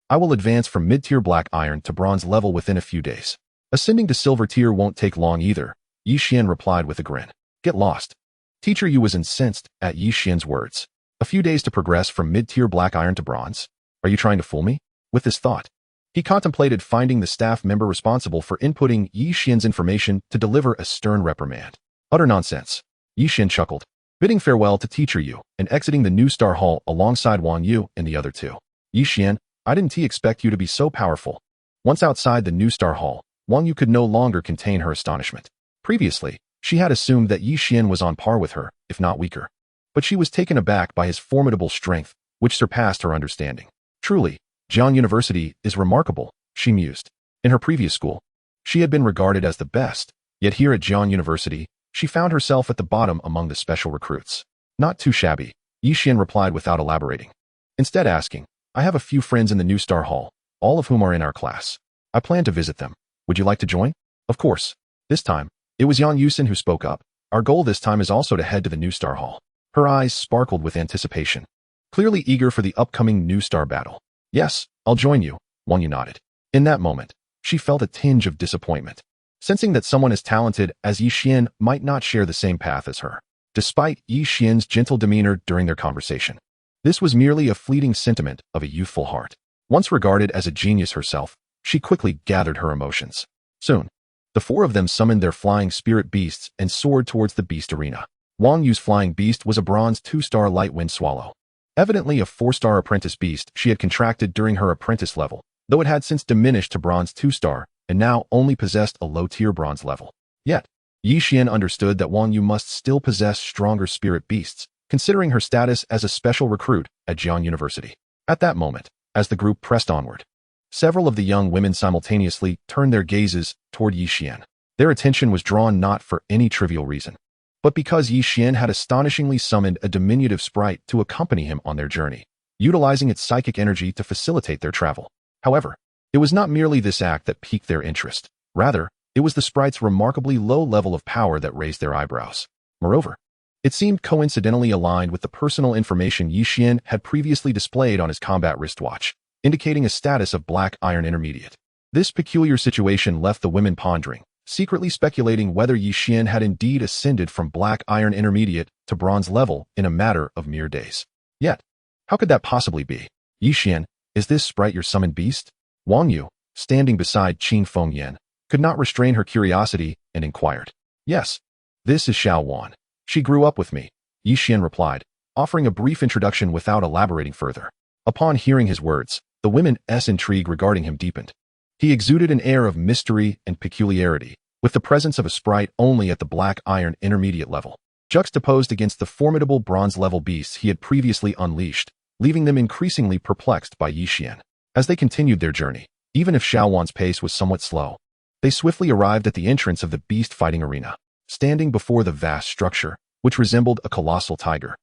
I will advance from mid-tier black iron to bronze level within a few days. Ascending to silver tier won't take long either, Yi Xian replied with a grin. Get lost. Teacher Yu was incensed at Yi Xian's words. A few days to progress from mid-tier black iron to bronze? Are you trying to fool me? With this thought, he contemplated finding the staff member responsible for inputting Yi Xian's information to deliver a stern reprimand. Utter nonsense. Yi Xian chuckled, bidding farewell to Teacher Yu and exiting the New Star Hall alongside Wang Yu and the other two. Yi Xian, I didn't expect you to be so powerful. Once outside the New Star Hall, Wang Yu could no longer contain her astonishment. Previously, she had assumed that Yi Xian was on par with her, if not weaker. But she was taken aback by his formidable strength, which surpassed her understanding. Truly, Jian University is remarkable, she mused. In her previous school, she had been regarded as the best, yet here at Jian University, she found herself at the bottom among the special recruits. Not too shabby, Yi Xian replied without elaborating. Instead asking, I have a few friends in the New Star Hall, all of whom are in our class. I plan to visit them. Would you like to join? Of course. This time, it was Yang Yusin who spoke up. Our goal this time is also to head to the New Star Hall. Her eyes sparkled with anticipation, clearly eager for the upcoming New Star battle. Yes, I'll join you, Wang Yu nodded. In that moment, she felt a tinge of disappointment, sensing that someone as talented as Yi Xian might not share the same path as her. Despite Yi Xian's gentle demeanor during their conversation, this was merely a fleeting sentiment of a youthful heart. Once regarded as a genius herself, she quickly gathered her emotions. Soon, the four of them summoned their flying spirit beasts and soared towards the Beast Arena. Wang Yu's flying beast was a bronze 2-star light wind swallow. Evidently a 4-star apprentice beast she had contracted during her apprentice level, though it had since diminished to bronze 2-star and now only possessed a low-tier bronze level. Yet, Yi Xian understood that Wang Yu must still possess stronger spirit beasts, considering her status as a special recruit at Jian University. At that moment, as the group pressed onward, several of the young women simultaneously turned their gazes toward Yi Xian. Their attention was drawn not for any trivial reason, but because Yi Xian had astonishingly summoned a diminutive sprite to accompany him on their journey, utilizing its psychic energy to facilitate their travel. However, it was not merely this act that piqued their interest. Rather, it was the sprite's remarkably low level of power that raised their eyebrows. Moreover, it seemed coincidentally aligned with the personal information Yi Xian had previously displayed on his combat wristwatch, indicating a status of Black Iron Intermediate. This peculiar situation left the women pondering, secretly speculating whether Yixian had indeed ascended from Black Iron Intermediate to Bronze level in a matter of mere days. Yet, how could that possibly be? Yixian, is this sprite your summoned beast? Wang Yu, standing beside Qin Fengyan, could not restrain her curiosity and inquired. Yes, this is Xiao Wan. She grew up with me, Yixian replied, offering a brief introduction without elaborating further. Upon hearing his words, the women's intrigue regarding him deepened. He exuded an air of mystery and peculiarity, with the presence of a sprite only at the Black Iron Intermediate level, juxtaposed against the formidable Bronze-level beasts he had previously unleashed, leaving them increasingly perplexed by Yixian. As they continued their journey, even if Xiao Wan's pace was somewhat slow, they swiftly arrived at the entrance of the beast fighting arena. Standing before the vast structure, which resembled a colossal tiger,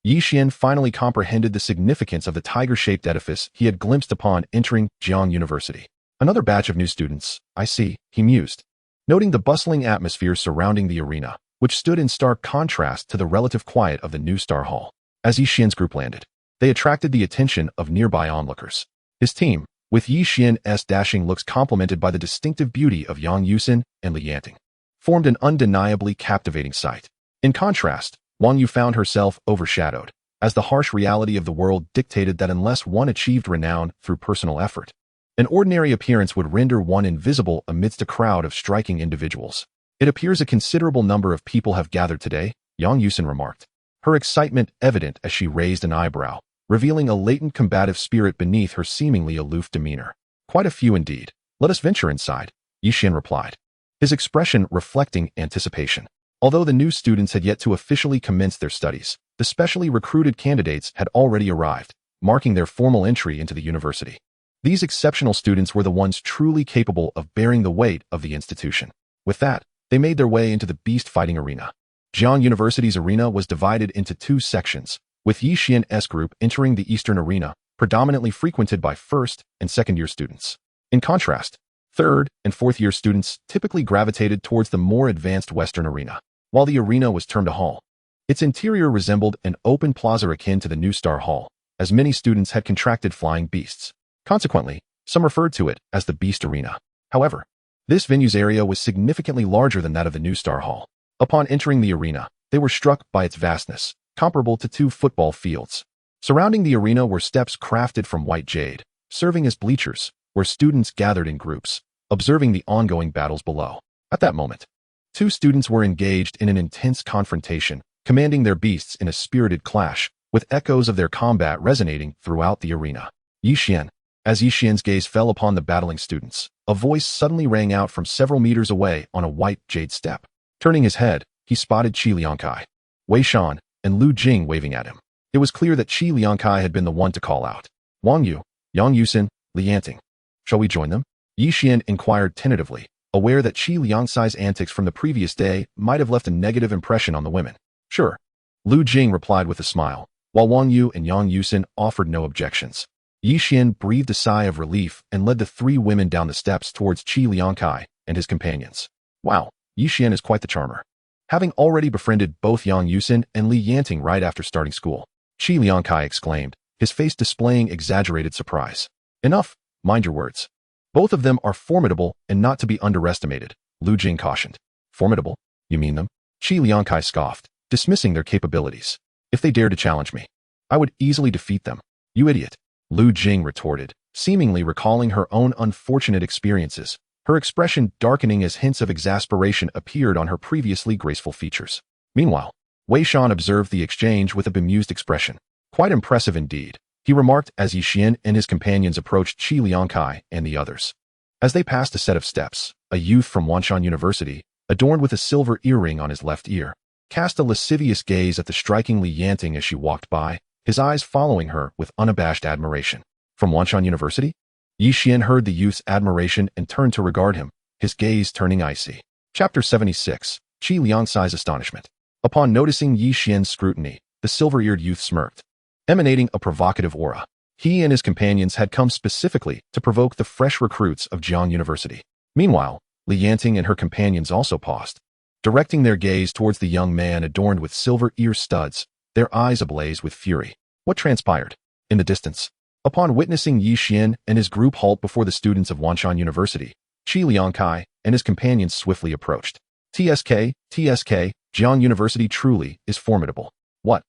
Yixian finally comprehended the significance of the tiger-shaped edifice he had glimpsed upon entering Jiang University. Another batch of new students, I see, he mused, noting the bustling atmosphere surrounding the arena, which stood in stark contrast to the relative quiet of the New Star Hall. As Yixian's group landed, they attracted the attention of nearby onlookers. His team, with Yixian's dashing looks complemented by the distinctive beauty of Yang Yusin and Li Yanting, formed an undeniably captivating sight. In contrast, Wang Yu found herself overshadowed, as the harsh reality of the world dictated that unless one achieved renown through personal effort, an ordinary appearance would render one invisible amidst a crowd of striking individuals. It appears a considerable number of people have gathered today, Yang Yusin remarked, her excitement evident as she raised an eyebrow, revealing a latent combative spirit beneath her seemingly aloof demeanor. Quite a few indeed. Let us venture inside, Yixian replied, his expression reflecting anticipation. Although the new students had yet to officially commence their studies, the specially recruited candidates had already arrived, marking their formal entry into the university. These exceptional students were the ones truly capable of bearing the weight of the institution. With that, they made their way into the beast fighting arena. Jiang University's arena was divided into two sections, with Yixian's group entering the eastern arena, predominantly frequented by first and second-year students. In contrast, third and fourth-year students typically gravitated towards the more advanced western arena. While the arena was termed a hall, its interior resembled an open plaza akin to the New Star Hall, as many students had contracted flying beasts. Consequently, some referred to it as the Beast Arena. However, this venue's area was significantly larger than that of the New Star Hall. Upon entering the arena, they were struck by its vastness, comparable to 2 football fields. Surrounding the arena were steps crafted from white jade, serving as bleachers, where students gathered in groups, observing the ongoing battles below. At that moment, 2 students were engaged in an intense confrontation, commanding their beasts in a spirited clash, with echoes of their combat resonating throughout the arena. Yixian. As Yixian's gaze fell upon the battling students, a voice suddenly rang out from several meters away on a white jade step. Turning his head, he spotted Qi Liangkai, Wei Shan, and Lu Jing waving at him. It was clear that Qi Liangkai had been the one to call out. Wang Yu, Yang Yusin, Li Yanting. Shall we join them? Yixian inquired tentatively, aware that Qi Liangcai's antics from the previous day might have left a negative impression on the women. Sure. Lu Jing replied with a smile, while Wang Yu and Yang Yusin offered no objections. Yixian breathed a sigh of relief and led the 3 women down the steps towards Qi Liangkai and his companions. Wow, Yixian is quite the charmer. Having already befriended both Yang Yusin and Li Yanting right after starting school, Qi Liangkai exclaimed, his face displaying exaggerated surprise. Enough, mind your words. Both of them are formidable and not to be underestimated, Lu Jing cautioned. Formidable? You mean them? Qi Liangkai scoffed, dismissing their capabilities. If they dare to challenge me, I would easily defeat them. You idiot, Lu Jing retorted, seemingly recalling her own unfortunate experiences, her expression darkening as hints of exasperation appeared on her previously graceful features. Meanwhile, Wei Shan observed the exchange with a bemused expression. Quite impressive indeed, he remarked as Yixian and his companions approached Qi Liangkai and the others. As they passed a set of steps, a youth from Wanshan University, adorned with a silver earring on his left ear, cast a lascivious gaze at the striking Li Yanting as she walked by, his eyes following her with unabashed admiration. From Wanshan University? Yixian heard the youth's admiration and turned to regard him, his gaze turning icy. Chapter 76, Qi Liangcai's Astonishment. Upon noticing Yixian's scrutiny, the silver-eared youth smirked, emanating a provocative aura. He and his companions had come specifically to provoke the fresh recruits of Jiang University. Meanwhile, Li Yanting and her companions also paused, directing their gaze towards the young man adorned with silver ear studs, their eyes ablaze with fury. What transpired? In the distance, upon witnessing Yixian and his group halt before the students of Wanshan University, Qi Liangkai and his companions swiftly approached. TSK, Jiang University truly is formidable. What?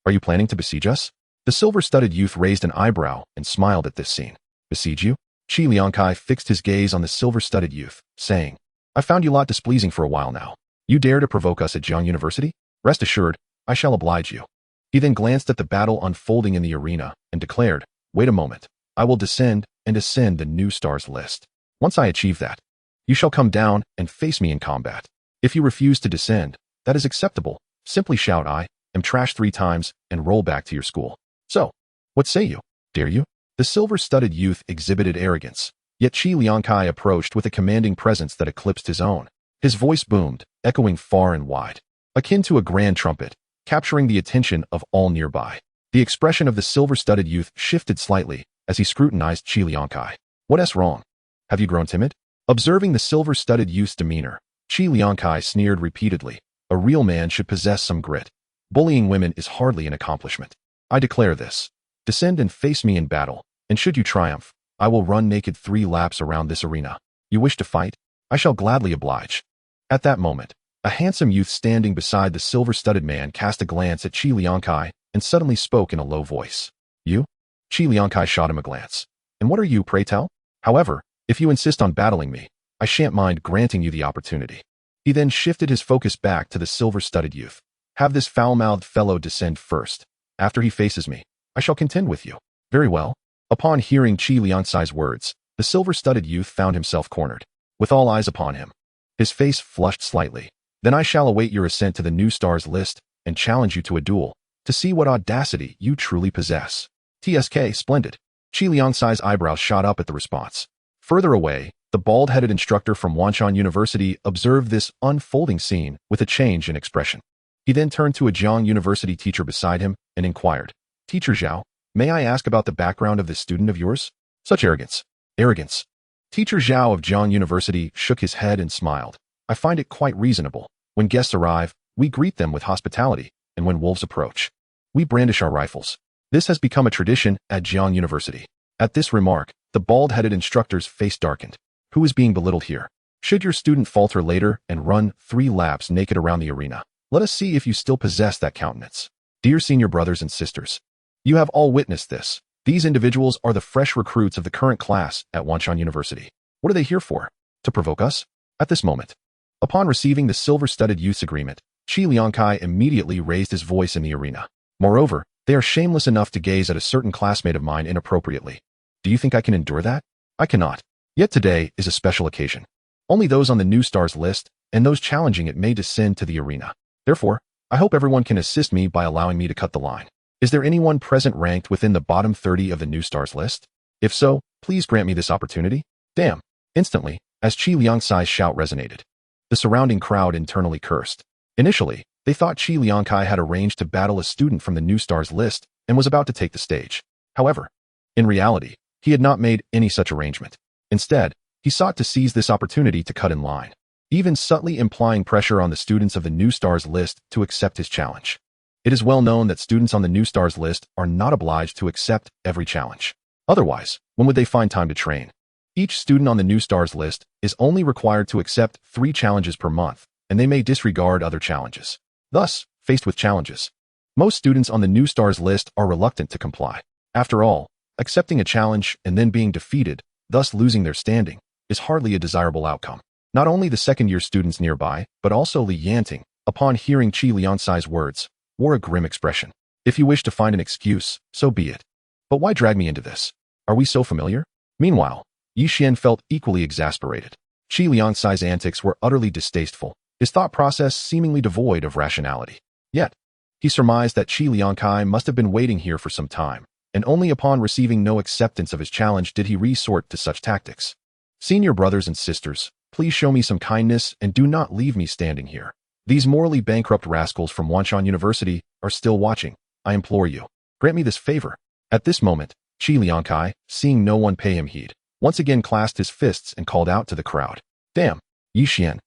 Are you planning to besiege us? The silver-studded youth raised an eyebrow and smiled at this scene. Besiege you? Qi Liangkai fixed his gaze on the silver-studded youth, saying, I found you lot displeasing for a while now. You dare to provoke us at Jiang University? Rest assured, I shall oblige you. He then glanced at the battle unfolding in the arena and declared, Wait a moment. I will descend and ascend the new stars list. Once I achieve that, you shall come down and face me in combat. If you refuse to descend, that is acceptable. Simply shout I am trash 3 times and roll back to your school. So, what say you? Dare you? The silver-studded youth exhibited arrogance, yet Qi Liangkai approached with a commanding presence that eclipsed his own. His voice boomed, echoing far and wide, akin to a grand trumpet, capturing the attention of all nearby. The expression of the silver-studded youth shifted slightly as he scrutinized Qi Liangkai. What's wrong? Have you grown timid? Observing the silver-studded youth's demeanor, Qi Liangkai sneered repeatedly. A real man should possess some grit. Bullying women is hardly an accomplishment. I declare this. Descend and face me in battle, and should you triumph, I will run naked 3 laps around this arena. You wish to fight? I shall gladly oblige. At that moment, a handsome youth standing beside the silver-studded man cast a glance at Qi Liangkai and suddenly spoke in a low voice. You? Qi Liangkai shot him a glance. And what are you, pray tell? However, if you insist on battling me, I shan't mind granting you the opportunity. He then shifted his focus back to the silver-studded youth. Have this foul-mouthed fellow descend first. After he faces me, I shall contend with you. Very well. Upon hearing Qi Liangkai's words, the silver-studded youth found himself cornered, with all eyes upon him. His face flushed slightly. Then I shall await your ascent to the new stars list and challenge you to a duel, to see what audacity you truly possess. TSK, splendid. Qi Liangkai's eyebrows shot up at the response. Further away, the bald-headed instructor from Xuan University observed this unfolding scene with a change in expression. He then turned to a Jiang University teacher beside him and inquired, Teacher Zhao, may I ask about the background of this student of yours? Such arrogance. Arrogance. Teacher Zhao of Jiang University shook his head and smiled. I find it quite reasonable. When guests arrive, we greet them with hospitality, and when wolves approach, we brandish our rifles. This has become a tradition at Jiang University. At this remark, the bald-headed instructor's face darkened. Who is being belittled here? Should your student falter later and run 3 laps naked around the arena, let us see if you still possess that countenance. Dear senior brothers and sisters, you have all witnessed this. These individuals are the fresh recruits of the current class at Xuan University. What are they here for? To provoke us? At this moment, upon receiving the silver-studded youth's agreement, Qi Liangkai immediately raised his voice in the arena. Moreover, they are shameless enough to gaze at a certain classmate of mine inappropriately. Do you think I can endure that? I cannot. Yet today is a special occasion. Only those on the new stars list and those challenging it may descend to the arena. Therefore, I hope everyone can assist me by allowing me to cut the line. Is there anyone present ranked within the bottom 30 of the new stars list? If so, please grant me this opportunity. Damn. Instantly, as Qi Liangkai's shout resonated, the surrounding crowd internally cursed. Initially, they thought Qi Liangkai had arranged to battle a student from the new stars list and was about to take the stage. However, in reality, he had not made any such arrangement. Instead, he sought to seize this opportunity to cut in line, even subtly implying pressure on the students of the new stars list to accept his challenge. It is well known that students on the new stars list are not obliged to accept every challenge. Otherwise, when would they find time to train? Each student on the new stars list is only required to accept 3 challenges per month, and they may disregard other challenges. Thus, faced with challenges, most students on the new stars list are reluctant to comply. After all, accepting a challenge and then being defeated, thus losing their standing, is hardly a desirable outcome. Not only the second-year students nearby, but also Li Yanting, upon hearing Qi Liangkai's words, wore a grim expression. If you wish to find an excuse, so be it. But why drag me into this? Are we so familiar? Meanwhile, Yi Xian felt equally exasperated. Qi Liangkai's antics were utterly distasteful, his thought process seemingly devoid of rationality. Yet, he surmised that Qi Liangkai must have been waiting here for some time, and only upon receiving no acceptance of his challenge did he resort to such tactics. Senior brothers and sisters, please show me some kindness and do not leave me standing here. These morally bankrupt rascals from Xuan University are still watching. I implore you, grant me this favor. At this moment, Qi Liangkai, seeing no one pay him heed, once again clasped his fists and called out to the crowd. Damn! Yi Xian,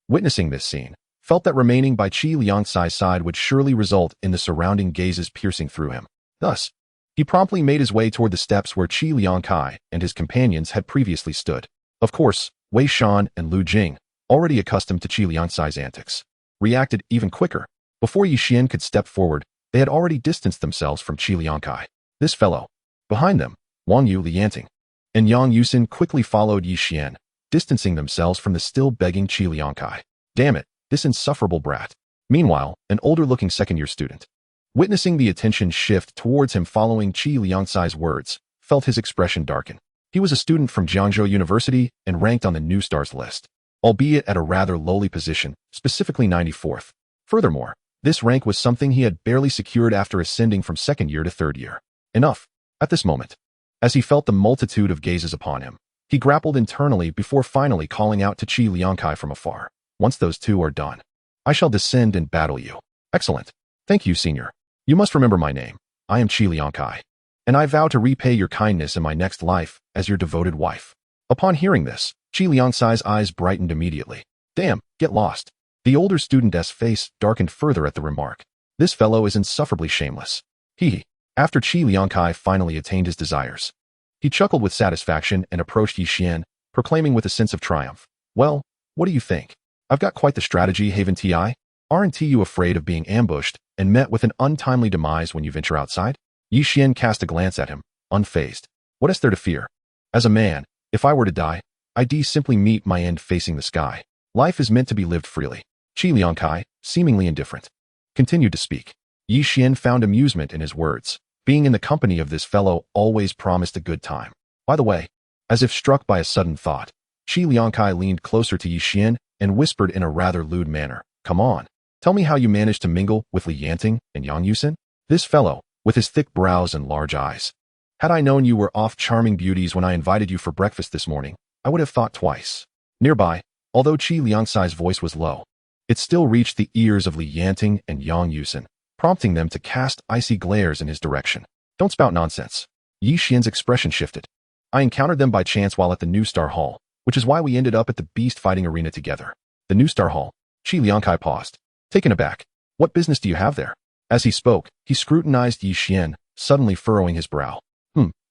witnessing this scene, felt that remaining by Qi Liangkai's side would surely result in the surrounding gazes piercing through him. Thus, he promptly made his way toward the steps where Qi Liangkai and his companions had previously stood. Of course, Wei Shan and Lu Jing, already accustomed to Qi Liangcai's antics, reacted even quicker. Before Yixian could step forward, they had already distanced themselves from Qi Liangcai. This fellow. Behind them, Wang Yu Lianting and Yang Yusin quickly followed Yixian, distancing themselves from the still begging Qi Liangcai. Damn it, this insufferable brat. Meanwhile, an older-looking second-year student, witnessing the attention shift towards him following Qi Liangcai's words, felt his expression darken. He was a student from Jiangzhou University and ranked on the New Stars list, albeit at a rather lowly position, specifically 94th. Furthermore, this rank was something he had barely secured after ascending from second year to third year. Enough. At this moment, as he felt the multitude of gazes upon him, he grappled internally before finally calling out to Qi Liangcai from afar. Once those two are done, I shall descend and battle you. Excellent. Thank you, senior. You must remember my name. I am Qi Liangcai, and I vow to repay your kindness in my next life as your devoted wife. Upon hearing this, Qi Liangcai's eyes brightened immediately. Damn, get lost. The older student's face darkened further at the remark. This fellow is insufferably shameless. He. After Qi Liangcai finally attained his desires, he chuckled with satisfaction and approached Yixian, proclaiming with a sense of triumph. Well, what do you think? I've got quite the strategy, Haven Ti. Aren't you afraid of being ambushed and met with an untimely demise when you venture outside? Yixian cast a glance at him, unfazed. What is there to fear? As a man, if I were to die, I'd simply meet my end facing the sky. Life is meant to be lived freely. Qi Liangcai, seemingly indifferent, continued to speak. Yixian found amusement in his words. Being in the company of this fellow always promised a good time. By the way, as if struck by a sudden thought, Qi Liangcai leaned closer to Yixian and whispered in a rather lewd manner, "Come on, tell me how you managed to mingle with Li Yanting and Yang Yusin?" This fellow, with his thick brows and large eyes. Had I known you were off charming beauties when I invited you for breakfast this morning, I would have thought twice. Nearby, although Qi Liangcai's voice was low, it still reached the ears of Li Yanting and Yang Yusin, prompting them to cast icy glares in his direction. Don't spout nonsense. Yixian's expression shifted. I encountered them by chance while at the New Star Hall, which is why we ended up at the beast fighting arena together. The New Star Hall. Qi Liangcai paused, taken aback. What business do you have there? As he spoke, he scrutinized Yixian, suddenly furrowing his brow.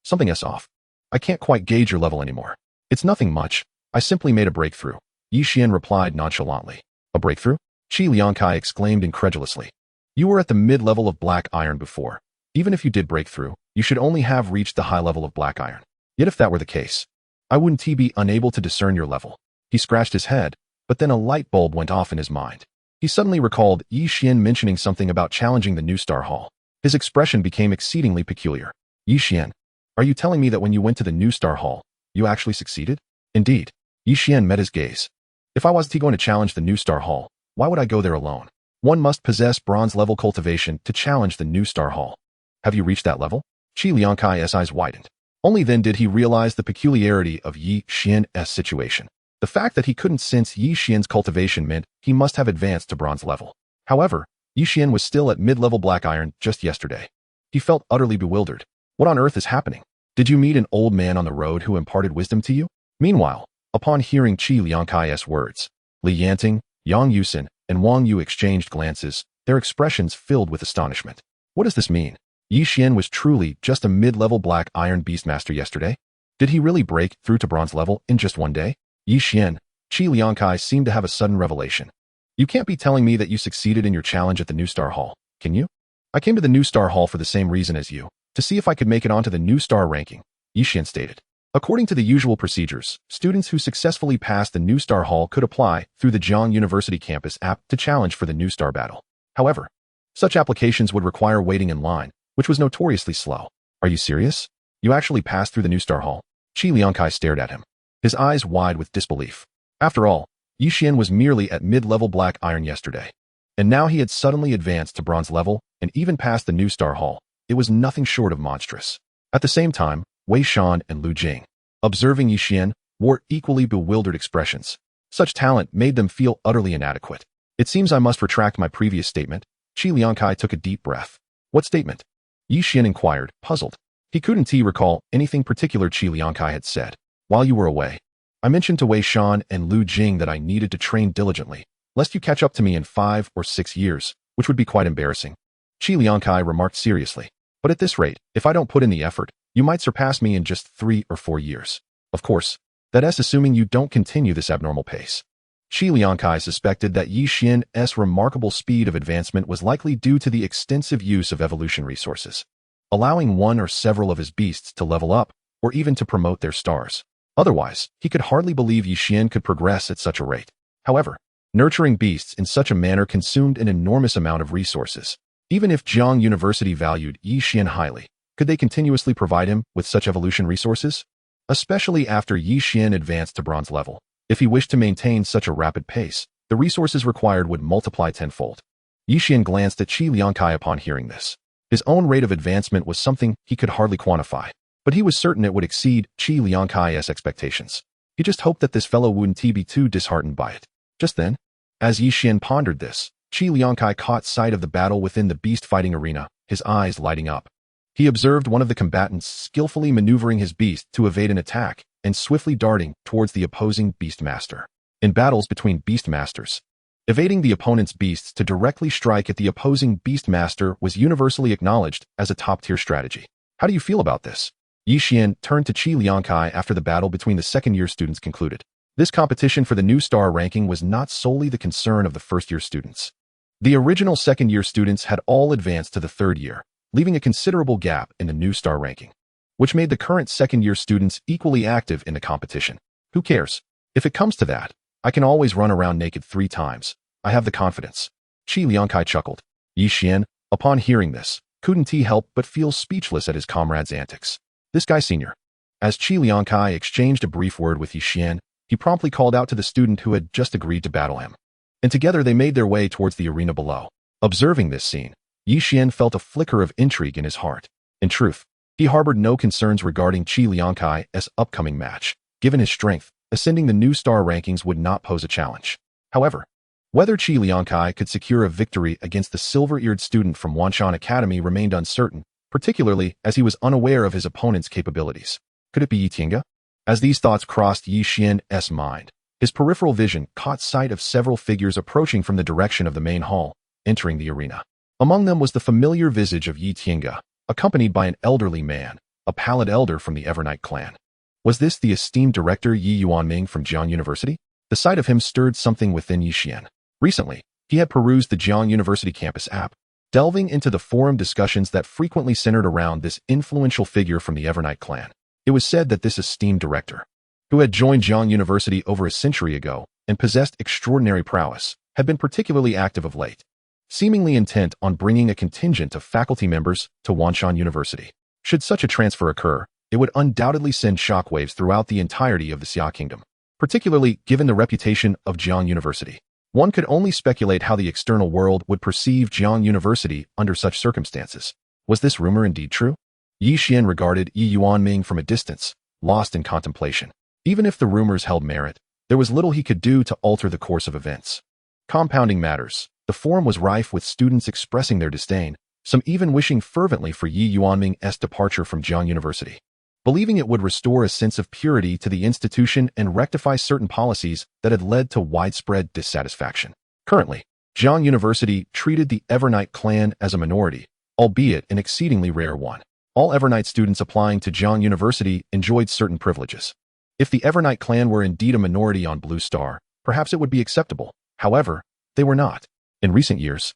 Something's off. I can't quite gauge your level anymore. It's nothing much. I simply made a breakthrough. Yixian replied nonchalantly. A breakthrough? Qi Liangcai exclaimed incredulously. You were at the mid-level of black iron before. Even if you did break through, you should only have reached the high level of black iron. Yet if that were the case, I wouldn't be unable to discern your level. He scratched his head, but then a light bulb went off in his mind. He suddenly recalled Yixian mentioning something about challenging the New Star Hall. His expression became exceedingly peculiar. Yixian, are you telling me that when you went to the New Star Hall, you actually succeeded? Indeed. Yixian met his gaze. If I was going to challenge the New Star Hall, why would I go there alone? One must possess bronze-level cultivation to challenge the New Star Hall. Have you reached that level? Qi Liangcai's eyes widened. Only then did he realize the peculiarity of Yixian's situation. The fact that he couldn't sense Yixian's cultivation meant he must have advanced to bronze level. However, Yixian was still at mid-level black iron just yesterday. He felt utterly bewildered. What on earth is happening? Did you meet an old man on the road who imparted wisdom to you? Meanwhile, upon hearing Qi Liangcai's words, Li Yanting, Yang Yusin, and Wang Yu exchanged glances, their expressions filled with astonishment. What does this mean? Yixian was truly just a mid-level black iron beastmaster yesterday? Did he really break through to bronze level in just one day? Yixian, Qi Liangcai seemed to have a sudden revelation. You can't be telling me that you succeeded in your challenge at the New Star Hall, can you? I came to the New Star Hall for the same reason as you, to see if I could make it onto the New Star ranking, Yixian stated. According to the usual procedures, students who successfully passed the New Star Hall could apply through the Jiang University campus app to challenge for the New Star battle. However, such applications would require waiting in line, which was notoriously slow. Are you serious? You actually passed through the New Star Hall? Qi Liangcai stared at him, his eyes wide with disbelief. After all, Yixian was merely at mid-level black iron yesterday, and now he had suddenly advanced to bronze level and even passed the New Star Hall. It was nothing short of monstrous. At the same time, Wei Shan and Lu Jing, observing Yixian, wore equally bewildered expressions. Such talent made them feel utterly inadequate. It seems I must retract my previous statement. Qi Liangcai took a deep breath. What statement? Yixian inquired, puzzled. He couldn't recall anything particular Qi Liangcai had said. While you were away, I mentioned to Wei Shan and Lu Jing that I needed to train diligently, lest you catch up to me in 5 or 6 years, which would be quite embarrassing. Qi Liangcai remarked seriously. But at this rate, if I don't put in the effort, you might surpass me in just 3 or 4 years. Of course, That's assuming you don't continue this abnormal pace. Qi Liangkai suspected that Yi Xian's remarkable speed of advancement was likely due to the extensive use of evolution resources, allowing one or several of his beasts to level up, or even to promote their stars. Otherwise, he could hardly believe Yi Xian could progress at such a rate. However, nurturing beasts in such a manner consumed an enormous amount of resources. Even if Jiang University valued Yi Xian highly, could they continuously provide him with such evolution resources? Especially after Yi Xian advanced to bronze level. If he wished to maintain such a rapid pace, the resources required would multiply tenfold. Yi Xian glanced at Qi Liangkai upon hearing this. His own rate of advancement was something he could hardly quantify, but he was certain it would exceed Qi Liangkai's expectations. He just hoped that this fellow wouldn't be too disheartened by it. Just then, as Yi Xian pondered this, Qi Liangkai caught sight of the battle within the beast fighting arena, his eyes lighting up. He observed one of the combatants skillfully maneuvering his beast to evade an attack and swiftly darting towards the opposing beast master. In battles between beast masters, evading the opponent's beasts to directly strike at the opposing beast master was universally acknowledged as a top-tier strategy. How do you feel about this? Yi Xian turned to Qi Liangkai after the battle between the second-year students concluded. This competition for the new star ranking was not solely the concern of the first-year students. The original second-year students had all advanced to the third year, leaving a considerable gap in the new star ranking, which made the current second-year students equally active in the competition. Who cares? If it comes to that, I can always run around naked 3 times. I have the confidence. Qi Liangkai chuckled. Yi Xian, upon hearing this, couldn't help but feel speechless at his comrade's antics. This guy senior. As Qi Liangkai exchanged a brief word with Yi Xian, he promptly called out to the student who had just agreed to battle him. And together they made their way towards the arena below. Observing this scene, Yi Xian felt a flicker of intrigue in his heart. In truth, he harbored no concerns regarding Qi Liangkai's upcoming match. Given his strength, ascending the new star rankings would not pose a challenge. However, whether Qi Liangkai could secure a victory against the silver-eared student from Wanshan Academy remained uncertain, particularly as he was unaware of his opponent's capabilities. Could it be Yi Tiange? As these thoughts crossed Yi Xian's mind, his peripheral vision caught sight of several figures approaching from the direction of the main hall, entering the arena. Among them was the familiar visage of Yi Tiange, accompanied by an elderly man, a pallid elder from the Evernight clan. Was this the esteemed director Yi Yuanming from Jiang University? The sight of him stirred something within Yi Xian. Recently, he had perused the Jiang University campus app, delving into the forum discussions that frequently centered around this influential figure from the Evernight clan. It was said that this esteemed director, who had joined Jiang University over a century ago and possessed extraordinary prowess, had been particularly active of late, seemingly intent on bringing a contingent of faculty members to Wanshan University. Should such a transfer occur, it would undoubtedly send shockwaves throughout the entirety of the Xia Kingdom, particularly given the reputation of Jiang University. One could only speculate how the external world would perceive Jiang University under such circumstances. Was this rumor indeed true? Yi Xian regarded Yi Yuanming from a distance, lost in contemplation. Even if the rumors held merit, there was little he could do to alter the course of events. Compounding matters, the forum was rife with students expressing their disdain, some even wishing fervently for Yi Yuanming's departure from Jiang University, believing it would restore a sense of purity to the institution and rectify certain policies that had led to widespread dissatisfaction. Currently, Jiang University treated the Evernight clan as a minority, albeit an exceedingly rare one. All Evernight students applying to Jiang University enjoyed certain privileges. If the Evernight clan were indeed a minority on Blue Star, perhaps it would be acceptable. However, they were not. In recent years,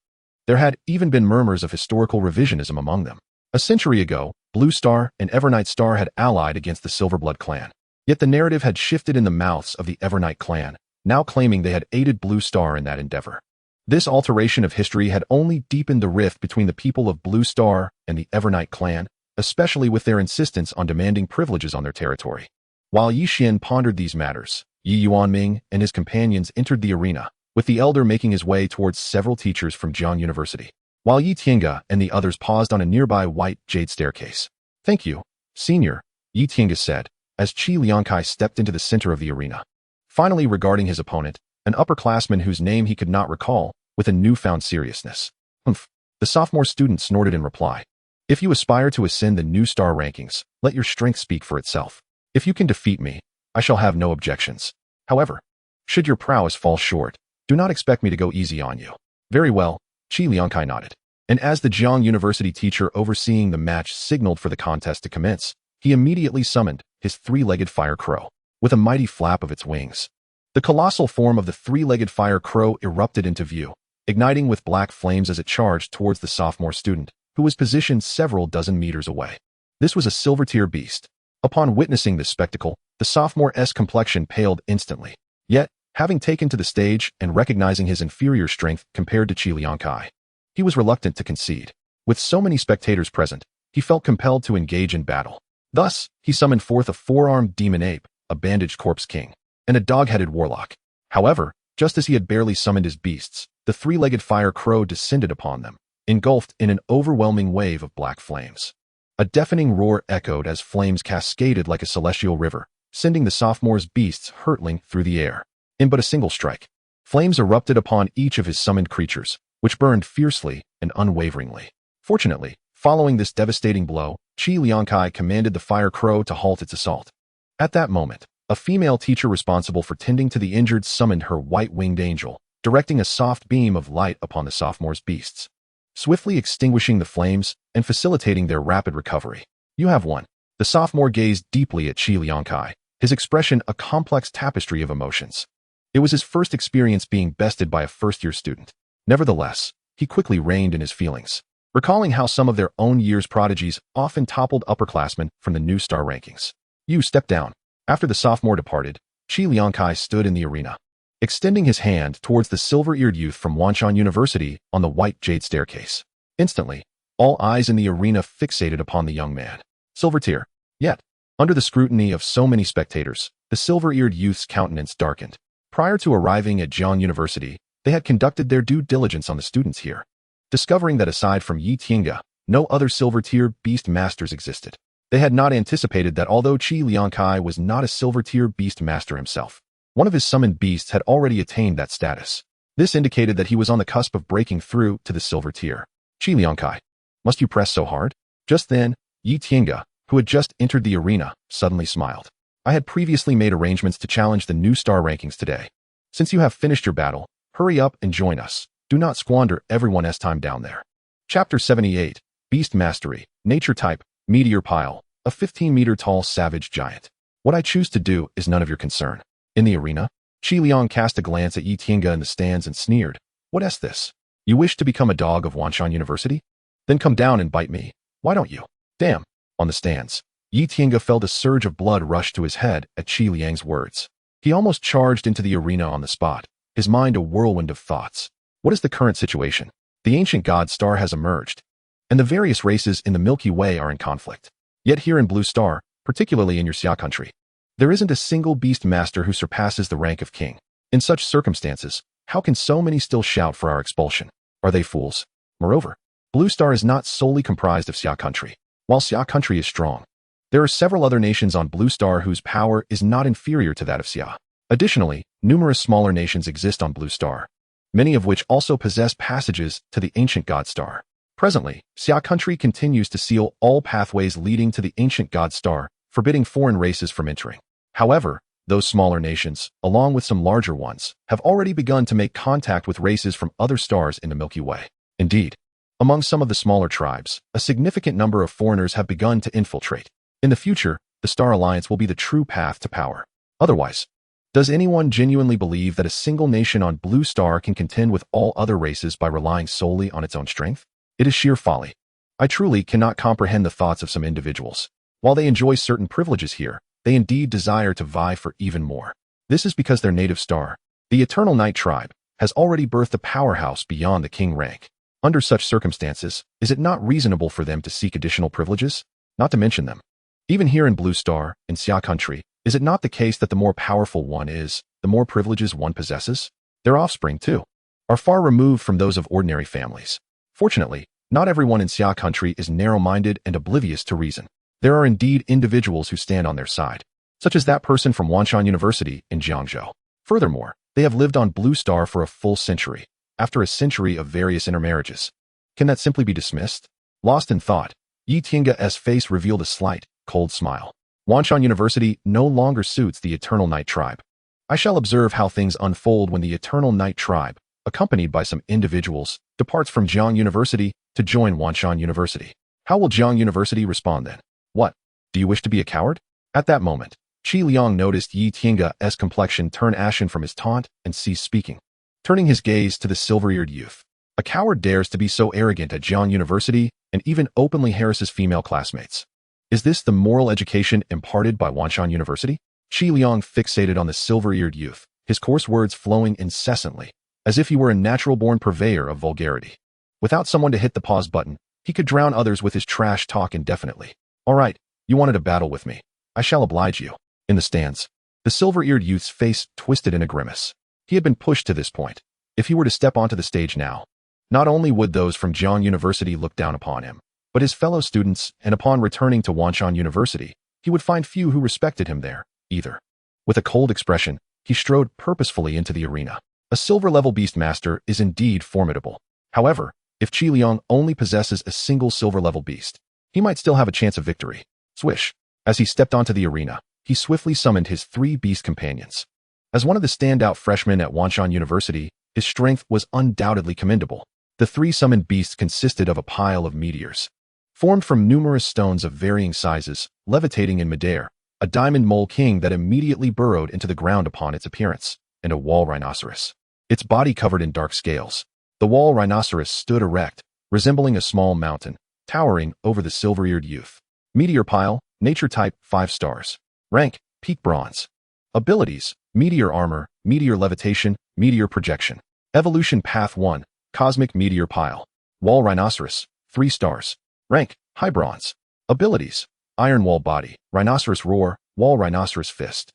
there had even been murmurs of historical revisionism among them. A century ago, Blue Star and Evernight Star had allied against the Silverblood clan. Yet the narrative had shifted in the mouths of the Evernight clan, now claiming they had aided Blue Star in that endeavor. This alteration of history had only deepened the rift between the people of Blue Star and the Evernight clan, especially with their insistence on demanding privileges on their territory. While Yi Xian pondered these matters, Yi Yuanming and his companions entered the arena, with the elder making his way towards several teachers from Jiang University, while Yi Tiange and the others paused on a nearby white jade staircase. "Thank you, senior," Yi Tiange said, as Qi Liangkai stepped into the center of the arena. Finally regarding his opponent, an upperclassman whose name he could not recall, with a newfound seriousness. "Humph," the sophomore student snorted in reply. "If you aspire to ascend the new star rankings, let your strength speak for itself. If you can defeat me, I shall have no objections. However, should your prowess fall short, do not expect me to go easy on you." "Very well," Qi Liangkai nodded. And as the Jiang University teacher overseeing the match signaled for the contest to commence, he immediately summoned his 3-legged fire crow. with a mighty flap of its wings. The colossal form of the three-legged fire crow erupted into view, igniting with black flames as it charged towards the sophomore student, who was positioned several dozen meters away. This was a silver-tier beast. Upon witnessing this spectacle, the sophomore's complexion paled instantly. Yet, having taken to the stage and recognizing his inferior strength compared to Qi Liangkai, he was reluctant to concede. With so many spectators present, he felt compelled to engage in battle. Thus, he summoned forth a four-armed demon ape, a bandaged corpse king, and a dog-headed warlock. However, just as he had barely summoned his beasts, the three-legged fire crow descended upon them, engulfed in an overwhelming wave of black flames. A deafening roar echoed as flames cascaded like a celestial river, sending the sophomore's beasts hurtling through the air. In but a single strike, flames erupted upon each of his summoned creatures, which burned fiercely and unwaveringly. Fortunately, following this devastating blow, Qi Liangkai commanded the fire crow to halt its assault. At that moment, a female teacher responsible for tending to the injured summoned her white-winged angel, directing a soft beam of light upon the sophomore's beasts, swiftly extinguishing the flames and facilitating their rapid recovery. You have won. The sophomore gazed deeply at Qi Liangkai, his expression a complex tapestry of emotions. It was his first experience being bested by a first-year student. Nevertheless, he quickly reined in his feelings, recalling how some of their own year's prodigies often toppled upperclassmen from the new star rankings. You stepped down. After the sophomore departed, Qi Liangkai stood in the arena, extending his hand towards the silver-eared youth from Wanshan University on the white jade staircase. Instantly, all eyes in the arena fixated upon the young man. Silver tier. Yet, under the scrutiny of so many spectators, the silver-eared youth's countenance darkened. Prior to arriving at Jiang University, they had conducted their due diligence on the students here, discovering that aside from Yi Tiange, no other silver-tier beast masters existed. They had not anticipated that although Qi Liangkai was not a silver-tier beast master himself, one of his summoned beasts had already attained that status. This indicated that he was on the cusp of breaking through to the silver tier. Qi Liangkai, must you press so hard? Just then, Yi Tiange, who had just entered the arena, suddenly smiled. I had previously made arrangements to challenge the new star rankings today. Since you have finished your battle, hurry up and join us. Do not squander everyone's time down there. Chapter 78, Beast Mastery, Nature Type, Meteor Pile, a 15-meter-tall savage giant. What I choose to do is none of your concern. In the arena, Qi Liang cast a glance at Yi Tiange in the stands and sneered. What is this? You wish to become a dog of Wanshan University? Then come down and bite me. Why don't you? Damn. On the stands, Yi Tiange felt a surge of blood rush to his head at Qi Liang's words. He almost charged into the arena on the spot, his mind a whirlwind of thoughts. What is the current situation? The ancient god star has emerged, and the various races in the Milky Way are in conflict. Yet here in Blue Star, particularly in your Xia country, there isn't a single beast master who surpasses the rank of king. In such circumstances, how can so many still shout for our expulsion? Are they fools? Moreover, Blue Star is not solely comprised of Xia country. While Xia country is strong, there are several other nations on Blue Star whose power is not inferior to that of Xia. Additionally, numerous smaller nations exist on Blue Star, many of which also possess passages to the ancient god star. Presently, Xia country continues to seal all pathways leading to the ancient god star, forbidding foreign races from entering. However, those smaller nations, along with some larger ones, have already begun to make contact with races from other stars in the Milky Way. Indeed, among some of the smaller tribes, a significant number of foreigners have begun to infiltrate. In the future, the Star Alliance will be the true path to power. Otherwise, does anyone genuinely believe that a single nation on Blue Star can contend with all other races by relying solely on its own strength? It is sheer folly. I truly cannot comprehend the thoughts of some individuals. While they enjoy certain privileges here, they indeed desire to vie for even more. This is because their native star, the Eternal Night Tribe, has already birthed a powerhouse beyond the king rank. Under such circumstances, is it not reasonable for them to seek additional privileges? Not to mention them. Even here in Blue Star, in Xia country, is it not the case that the more powerful one is, the more privileges one possesses? Their offspring, too, are far removed from those of ordinary families. Fortunately, not everyone in Xia country is narrow-minded and oblivious to reason. There are indeed individuals who stand on their side, such as that person from Wanshan University in Jiangzhou. Furthermore, they have lived on Blue Star for a full century, after a century of various intermarriages. Can that simply be dismissed? Lost in thought, Yi Tiange's face revealed a slight, cold smile. Wanshan University no longer suits the Eternal Night Tribe. I shall observe how things unfold when the Eternal Night Tribe, accompanied by some individuals, departs from Jiang University to join Wanshan University. How will Jiang University respond then? What? Do you wish to be a coward? At that moment, Qi Liang noticed Yi Tiange's complexion turn ashen from his taunt and ceased speaking, turning his gaze to the silver-eared youth. A coward dares to be so arrogant at Jiang University and even openly harasses female classmates. Is this the moral education imparted by Wanshan University? Qi Liang fixated on the silver-eared youth, his coarse words flowing incessantly, as if he were a natural-born purveyor of vulgarity. Without someone to hit the pause button, he could drown others with his trash talk indefinitely. All right, you wanted a battle with me. I shall oblige you. In the stands, the silver-eared youth's face twisted in a grimace. He had been pushed to this point. If he were to step onto the stage now, not only would those from Jiang University look down upon him, but his fellow students, and upon returning to Wanshan University, he would find few who respected him there, either. With a cold expression, he strode purposefully into the arena. A silver-level beastmaster is indeed formidable. However, if Qi Liang only possesses a single silver-level beast, he might still have a chance of victory. Swish! As he stepped onto the arena, he swiftly summoned his 3 beast companions. As one of the standout freshmen at Wanshan University, his strength was undoubtedly commendable. The 3 summoned beasts consisted of a pile of meteors, formed from numerous stones of varying sizes, levitating in midair, a diamond mole king that immediately burrowed into the ground upon its appearance, and a wall rhinoceros, its body covered in dark scales. The wall rhinoceros stood erect, resembling a small mountain, towering over the silver-eared youth. Meteor pile, nature type, 5 stars. Rank, peak bronze. Abilities, meteor armor, meteor levitation, meteor projection. Evolution path 1, cosmic meteor pile. Wall rhinoceros, 3 stars. Rank, high bronze. Abilities, iron wall body, rhinoceros roar, wall rhinoceros fist.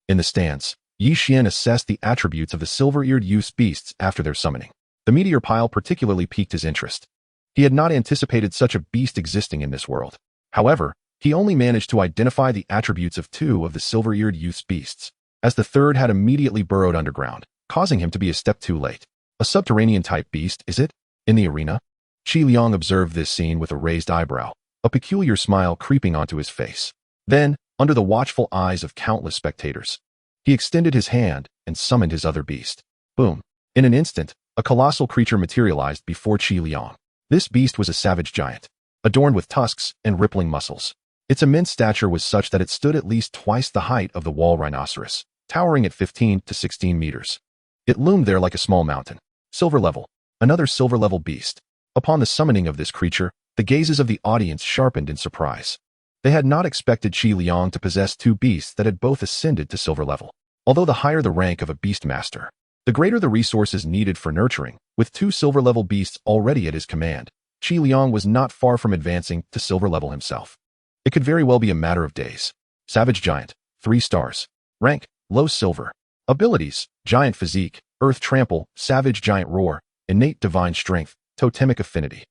In the stands, Yi Xian assessed the attributes of the silver-eared youth's beasts after their summoning. The meteor pile particularly piqued his interest. He had not anticipated such a beast existing in this world. However, he only managed to identify the attributes of 2 of the silver-eared youth's beasts, as the third had immediately burrowed underground, causing him to be a step too late. A subterranean-type beast, is it? In the arena? Qi Liang observed this scene with a raised eyebrow, a peculiar smile creeping onto his face. Then, under the watchful eyes of countless spectators, he extended his hand and summoned his other beast. Boom! In an instant, a colossal creature materialized before Qi Liang. This beast was a savage giant, adorned with tusks and rippling muscles. Its immense stature was such that it stood at least twice the height of the wall rhinoceros, towering at 15 to 16 meters. It loomed there like a small mountain. Silver level, another silver-level beast. Upon the summoning of this creature, the gazes of the audience sharpened in surprise. They had not expected Qi Liang to possess 2 beasts that had both ascended to silver level. Although the higher the rank of a beastmaster, the greater the resources needed for nurturing. With 2 silver-level beasts already at his command, Qi Liang was not far from advancing to silver level himself. It could very well be a matter of days. Savage Giant, 3 stars. Rank, low silver. Abilities, Giant Physique, Earth Trample, Savage Giant Roar, Innate Divine Strength, Totemic Affinity.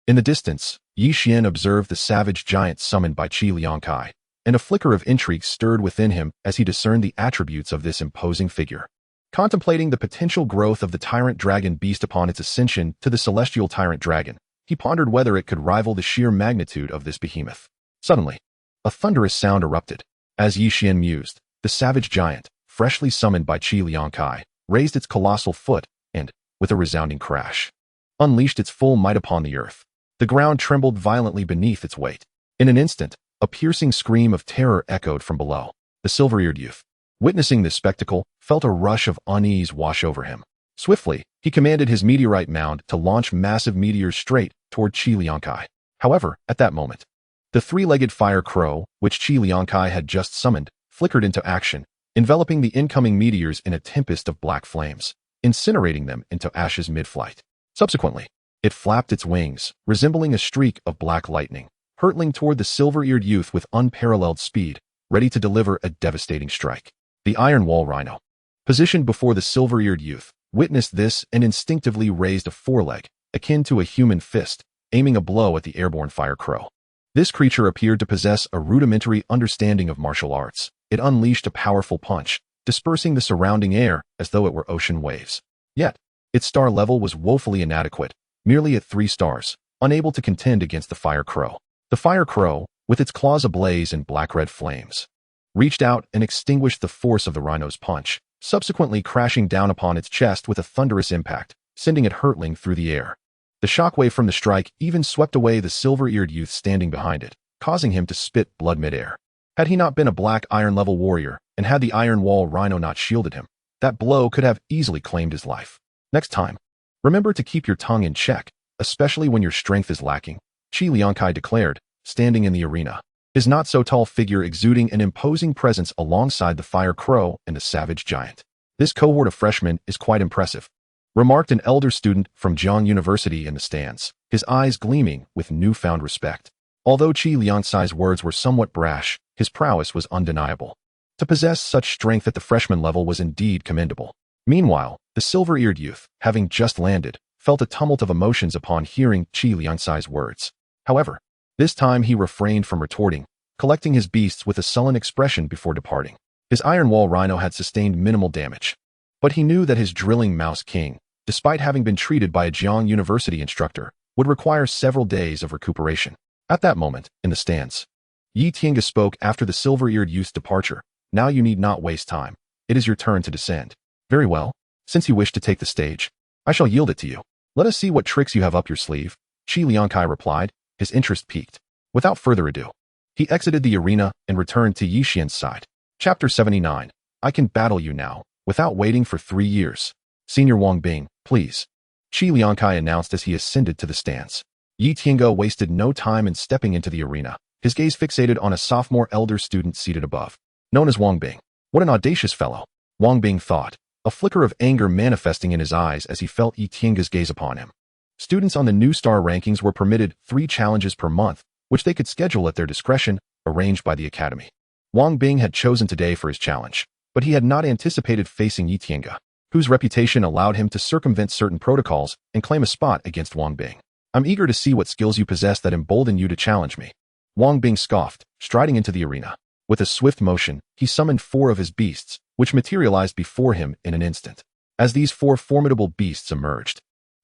In the distance, Yi Xian observed the savage giant summoned by Qi Liang Kai, and a flicker of intrigue stirred within him as he discerned the attributes of this imposing figure. Contemplating the potential growth of the tyrant dragon beast upon its ascension to the celestial tyrant dragon, he pondered whether it could rival the sheer magnitude of this behemoth. Suddenly, a thunderous sound erupted. As Yi Xian mused, the savage giant, freshly summoned by Qi Liang Kai, raised its colossal foot and, with a resounding crash, unleashed its full might upon the earth. The ground trembled violently beneath its weight. In an instant, a piercing scream of terror echoed from below. The silver-eared youth, witnessing this spectacle, felt a rush of unease wash over him. Swiftly, he commanded his meteorite mound to launch massive meteors straight toward Qi Liang Kai. However, at that moment, the 3-legged fire crow, which Qi Liang Kai had just summoned, flickered into action, enveloping the incoming meteors in a tempest of black flames, incinerating them into ashes mid-flight. Subsequently, it flapped its wings, resembling a streak of black lightning, hurtling toward the silver-eared youth with unparalleled speed, ready to deliver a devastating strike. The Iron Wall Rhino, positioned before the silver-eared youth, witnessed this and instinctively raised a foreleg, akin to a human fist, aiming a blow at the airborne fire crow. This creature appeared to possess a rudimentary understanding of martial arts. It unleashed a powerful punch, dispersing the surrounding air as though it were ocean waves. Yet, its star level was woefully inadequate, merely at 3 stars, unable to contend against the fire crow. The fire crow, with its claws ablaze in black-red flames, reached out and extinguished the force of the rhino's punch, subsequently crashing down upon its chest with a thunderous impact, sending it hurtling through the air. The shockwave from the strike even swept away the silver-eared youth standing behind it, causing him to spit blood mid-air. Had he not been a black iron-level warrior, and had the Iron Wall Rhino not shielded him, that blow could have easily claimed his life. Next time, remember to keep your tongue in check, especially when your strength is lacking, Qi Liangkai declared, standing in the arena, his not-so-tall figure exuding an imposing presence alongside the Fire Crow and the Savage Giant. This cohort of freshmen is quite impressive, remarked an elder student from Jiang University in the stands, his eyes gleaming with newfound respect. Although Qi Liangkai's words were somewhat brash, his prowess was undeniable. To possess such strength at the freshman level was indeed commendable. Meanwhile, the silver-eared youth, having just landed, felt a tumult of emotions upon hearing Qi Liangkai's words. However, this time he refrained from retorting, collecting his beasts with a sullen expression before departing. His Iron Wall Rhino had sustained minimal damage, but he knew that his drilling Mouse King, despite having been treated by a Jiang University instructor, would require several days of recuperation. At that moment, in the stands, Yi Tiange spoke after the silver-eared youth's departure. Now you need not waste time. It is your turn to descend. Very well. Since you wish to take the stage, I shall yield it to you. Let us see what tricks you have up your sleeve, Qi Liangkai replied, his interest piqued. Without further ado, he exited the arena and returned to Yi Xian's side. Chapter 79. I can battle you now, without waiting for 3 years. Senior Wang Bing, please, Qi Liangkai announced as he ascended to the stands. Yi Tiange wasted no time in stepping into the arena, his gaze fixated on a sophomore elder student seated above, known as Wang Bing. What an audacious fellow, Wang Bing thought, a flicker of anger manifesting in his eyes as he felt Yi Tiange's gaze upon him. Students on the new star rankings were permitted 3 challenges per month, which they could schedule at their discretion, arranged by the academy. Wang Bing had chosen today for his challenge, but he had not anticipated facing Yi Tiange, whose reputation allowed him to circumvent certain protocols and claim a spot against Wang Bing. I'm eager to see what skills you possess that embolden you to challenge me, Wang Bing scoffed, striding into the arena. With a swift motion, he summoned 4 of his beasts, which materialized before him in an instant. As these 4 formidable beasts emerged,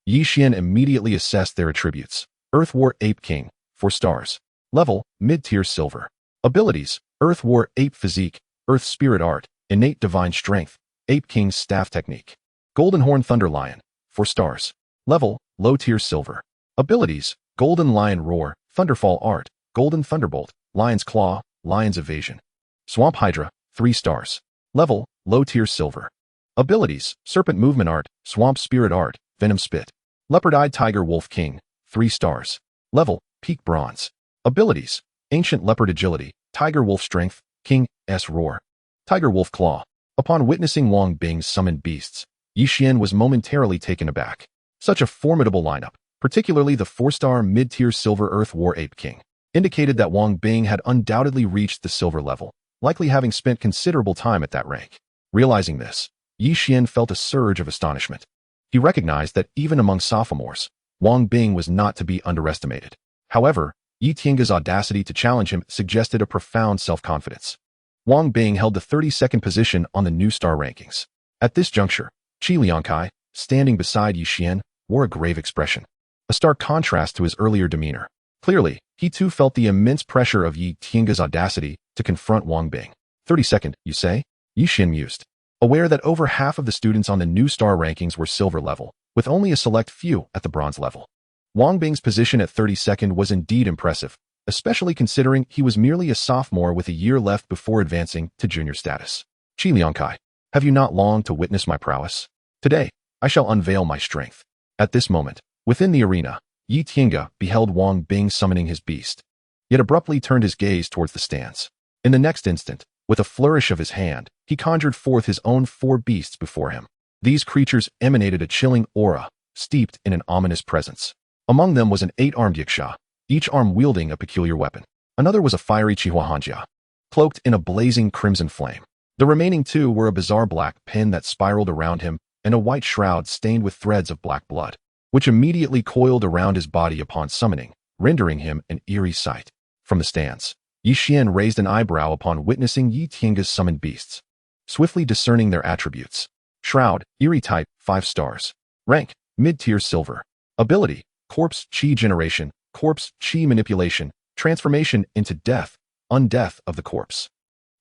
Yi Xian immediately assessed their attributes. Earth War Ape King, 4 stars. Level, mid-tier silver. Abilities, Earth War Ape Physique, Earth Spirit Art, Innate Divine Strength, Ape King's Staff Technique. Golden Horn Thunder Lion, 4 stars. Level, low-tier silver. Abilities, Golden Lion Roar, Thunderfall Art, Golden Thunderbolt, Lion's Claw, Lion's Evasion. Swamp Hydra, 3 stars. Level, low-tier silver. Abilities, Serpent Movement Art, Swamp Spirit Art, Venom Spit. Leopard-Eyed Tiger Wolf King, 3 stars. Level, peak bronze. Abilities, Ancient Leopard Agility, Tiger Wolf Strength, King S Roar. Tiger Wolf Claw. Upon witnessing Wang Bing's summoned beasts, Yi Xian was momentarily taken aback. Such a formidable lineup, particularly the 4-star mid-tier Silver Earth War Ape King, indicated that Wang Bing had undoubtedly reached the silver level, likely having spent considerable time at that rank. Realizing this, Yi Xian felt a surge of astonishment. He recognized that even among sophomores, Wang Bing was not to be underestimated. However, Yi Tiange's audacity to challenge him suggested a profound self-confidence. Wang Bing held the 32nd position on the new star rankings. At this juncture, Qi Liangkai, standing beside Yi Xian, wore a grave expression, a stark contrast to his earlier demeanor. Clearly, he too felt the immense pressure of Yi Tiange's audacity to confront Wang Bing. 32nd, you say? Yi Xian mused, aware that over half of the students on the new star rankings were silver level, with only a select few at the bronze level. Wang Bing's position at 32nd was indeed impressive, especially considering he was merely a sophomore with a year left before advancing to junior status. Qi Liangkai, have you not longed to witness my prowess? Today, I shall unveil my strength. At this moment, within the arena, Yi Tiange beheld Wang Bing summoning his beast, yet abruptly turned his gaze towards the stands. In the next instant, with a flourish of his hand, he conjured forth his own 4 beasts before him. These creatures emanated a chilling aura, steeped in an ominous presence. Among them was an 8-armed Yiksha, each arm wielding a peculiar weapon. Another was a fiery Chihuahanjia, cloaked in a blazing crimson flame. The remaining 2 were a bizarre black pin that spiraled around him and a white shroud stained with threads of black blood, which immediately coiled around his body upon summoning, rendering him an eerie sight. From the stands, Yi Xian raised an eyebrow upon witnessing Yi Tiange's summoned beasts, swiftly discerning their attributes. Shroud, eerie type, 5 stars. Rank, mid-tier silver. Ability, Corpse Chi Generation, Corpse Chi Manipulation, Transformation into Death, Undeath of the Corpse.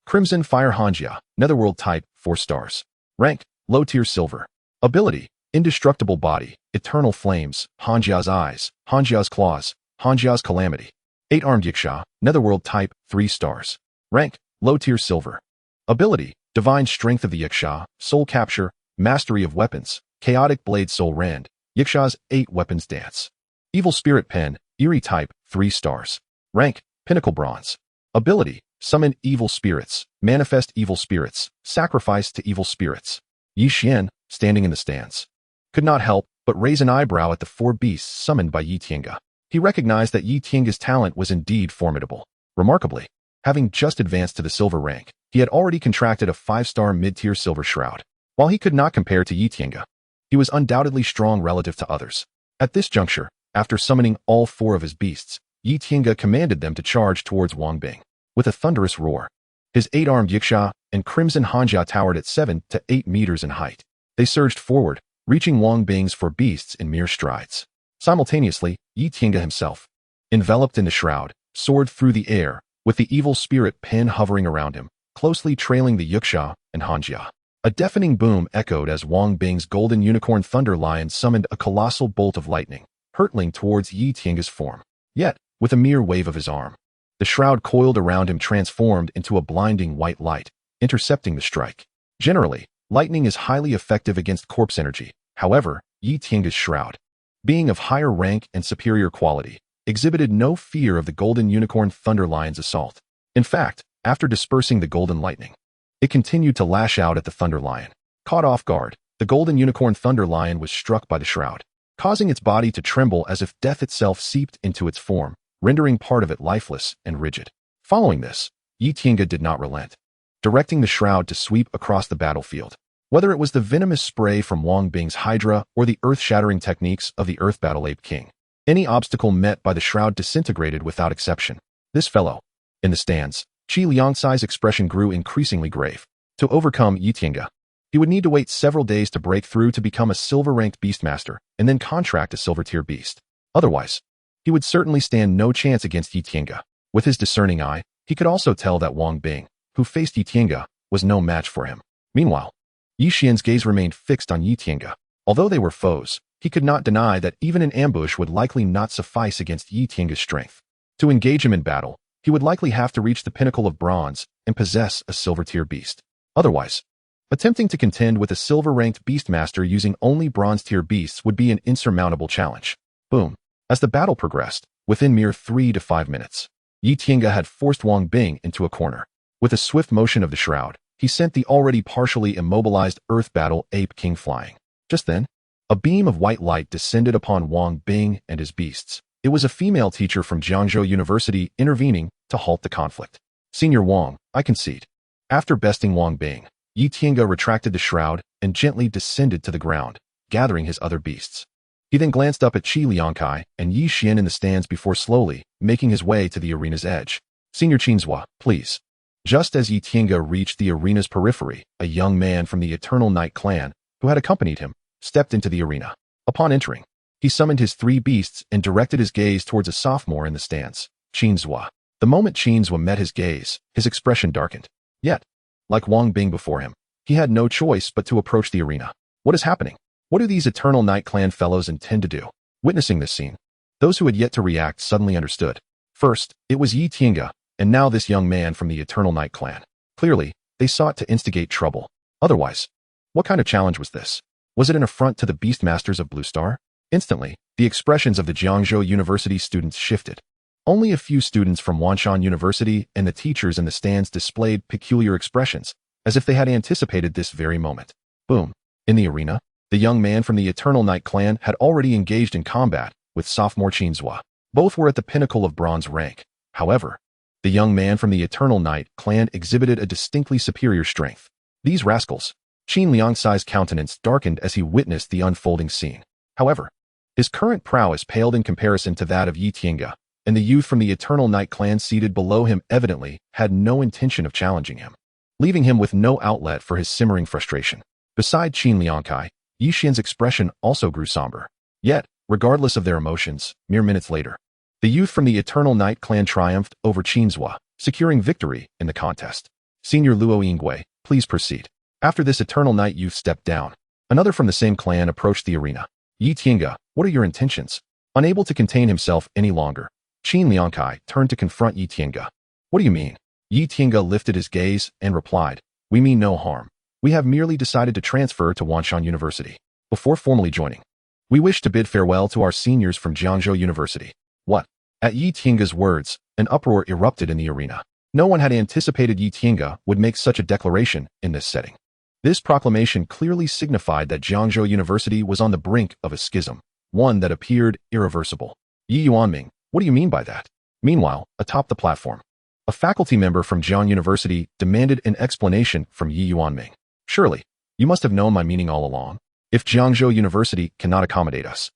Crimson Fire Hanjia, Netherworld type, 4 stars. Rank, low-tier silver. Ability, Indestructible Body, Eternal Flames, Hanjia's Eyes, Hanjia's Claws, Hanjia's Calamity. 8-armed Yiksha, Netherworld type, 3 stars. Rank, Low-tier silver. Ability, divine strength of the Yiksha, soul capture, mastery of weapons, chaotic blade soul rand, Yiksha's 8 weapons dance. Evil spirit pen, eerie type, 3 stars. Rank, pinnacle bronze. Ability, summon evil spirits, manifest evil spirits, sacrifice to evil spirits. Yi Xian, standing in the stands, could not help but raise an eyebrow at the 4 beasts summoned by Yi Tiange. He recognized that Yi Tiange's talent was indeed formidable. Remarkably, having just advanced to the silver rank, he had already contracted a 5-star mid-tier silver shroud. While he could not compare to Yi Tiange, he was undoubtedly strong relative to others. At this juncture, after summoning all 4 of his beasts, Yi Tiange commanded them to charge towards Wang Bing. With a thunderous roar, his 8-armed Yiksha and Crimson Hanjia towered at 7 to 8 meters in height. They surged forward, reaching Wang Bing's 4 beasts in mere strides. Simultaneously, Yi Tiange himself, enveloped in the shroud, soared through the air, with the evil spirit pen hovering around him, closely trailing the Yiksha and Hanjia. A deafening boom echoed as Wang Bing's golden unicorn thunder lion summoned a colossal bolt of lightning, hurtling towards Yi Tiange's form. Yet, with a mere wave of his arm, the shroud coiled around him transformed into a blinding white light, intercepting the strike. Generally, lightning is highly effective against corpse energy. However, Yi Tiange's shroud, being of higher rank and superior quality, exhibited no fear of the golden unicorn thunder lion's assault. In fact, after dispersing the golden lightning, it continued to lash out at the thunder lion. Caught off guard, the golden unicorn thunder lion was struck by the shroud, causing its body to tremble as if death itself seeped into its form, rendering part of it lifeless and rigid. Following this, Yi Tiange did not relent, directing the shroud to sweep across the battlefield. Whether it was the venomous spray from Wang Bing's Hydra or the earth-shattering techniques of the Earth Battle Ape King, any obstacle met by the shroud disintegrated without exception. This fellow. In the stands, Qi Liangcai's expression grew increasingly grave. To overcome Yi Tiange, he would need to wait several days to break through to become a silver-ranked beastmaster and then contract a silver-tier beast. Otherwise, he would certainly stand no chance against Yi Tiange. With his discerning eye, he could also tell that Wang Bing, who faced Yi Tiange, was no match for him. Meanwhile, Yi Xian's gaze remained fixed on Yi Tiange. Although they were foes, he could not deny that even an ambush would likely not suffice against Yi Tiange's strength. To engage him in battle, he would likely have to reach the pinnacle of bronze and possess a silver-tier beast. Otherwise, attempting to contend with a silver-ranked beastmaster using only bronze-tier beasts would be an insurmountable challenge. Boom. As the battle progressed, within mere 3 to 5 minutes, Yi Tiange had forced Wang Bing into a corner. With a swift motion of the shroud, he sent the already partially immobilized Earth Battle Ape King flying. Just then, a beam of white light descended upon Wang Bing and his beasts. It was a female teacher from Jiangzhou University intervening to halt the conflict. Senior Wang, I concede. After besting Wang Bing, Yi Tiange retracted the shroud and gently descended to the ground, gathering his other beasts. He then glanced up at Qi Liangcai and Yi Xian in the stands before slowly making his way to the arena's edge. Senior Qinzhua, please. Just as Yi Tiange reached the arena's periphery, a young man from the Eternal Night clan, who had accompanied him, stepped into the arena. Upon entering, he summoned his 3 beasts and directed his gaze towards a sophomore in the stands, Qinzhua. The moment Qinzhua met his gaze, his expression darkened. Yet, like Wang Bing before him, he had no choice but to approach the arena. What is happening? What do these Eternal Night clan fellows intend to do? Witnessing this scene, those who had yet to react suddenly understood. First, it was Yi Tiange, and now this young man from the Eternal Night clan. Clearly, they sought to instigate trouble. Otherwise, what kind of challenge was this? Was it an affront to the Beastmasters of Blue Star? Instantly, the expressions of the Jiangzhou University students shifted. Only a few students from Wanshan University and the teachers in the stands displayed peculiar expressions, as if they had anticipated this very moment. Boom. In the arena, the young man from the Eternal Night clan had already engaged in combat with sophomore Qinzhua. Both were at the pinnacle of bronze rank. However, the young man from the Eternal Night clan exhibited a distinctly superior strength. These rascals. Qin Liangcai's countenance darkened as he witnessed the unfolding scene. However, his current prowess paled in comparison to that of Yi Tiange, and the youth from the Eternal Night clan seated below him evidently had no intention of challenging him, leaving him with no outlet for his simmering frustration. Beside Qin Liangcai, Yi Xian's expression also grew somber. Yet, regardless of their emotions, mere minutes later, the youth from the Eternal Night clan triumphed over Qinzhua, securing victory in the contest. Senior Luo Yingwei, please proceed. After this Eternal Night youth stepped down, another from the same clan approached the arena. Yi Tiange, what are your intentions? Unable to contain himself any longer, Qin Liangcai turned to confront Yi Tiange. What do you mean? Yi Tiange lifted his gaze and replied, "We mean no harm. We have merely decided to transfer to Wanshan University. Before formally joining, we wish to bid farewell to our seniors from Jiangzhou University." What? At Yi Tiange's words, an uproar erupted in the arena. No one had anticipated Yi Tiange would make such a declaration in this setting. This proclamation clearly signified that Jiangzhou University was on the brink of a schism, one that appeared irreversible. "Yi Yuanming, what do you mean by that?" Meanwhile, atop the platform, a faculty member from Jiang University demanded an explanation from Yi Yuanming. "Surely, you must have known my meaning all along. If Jiangzhou University cannot accommodate us,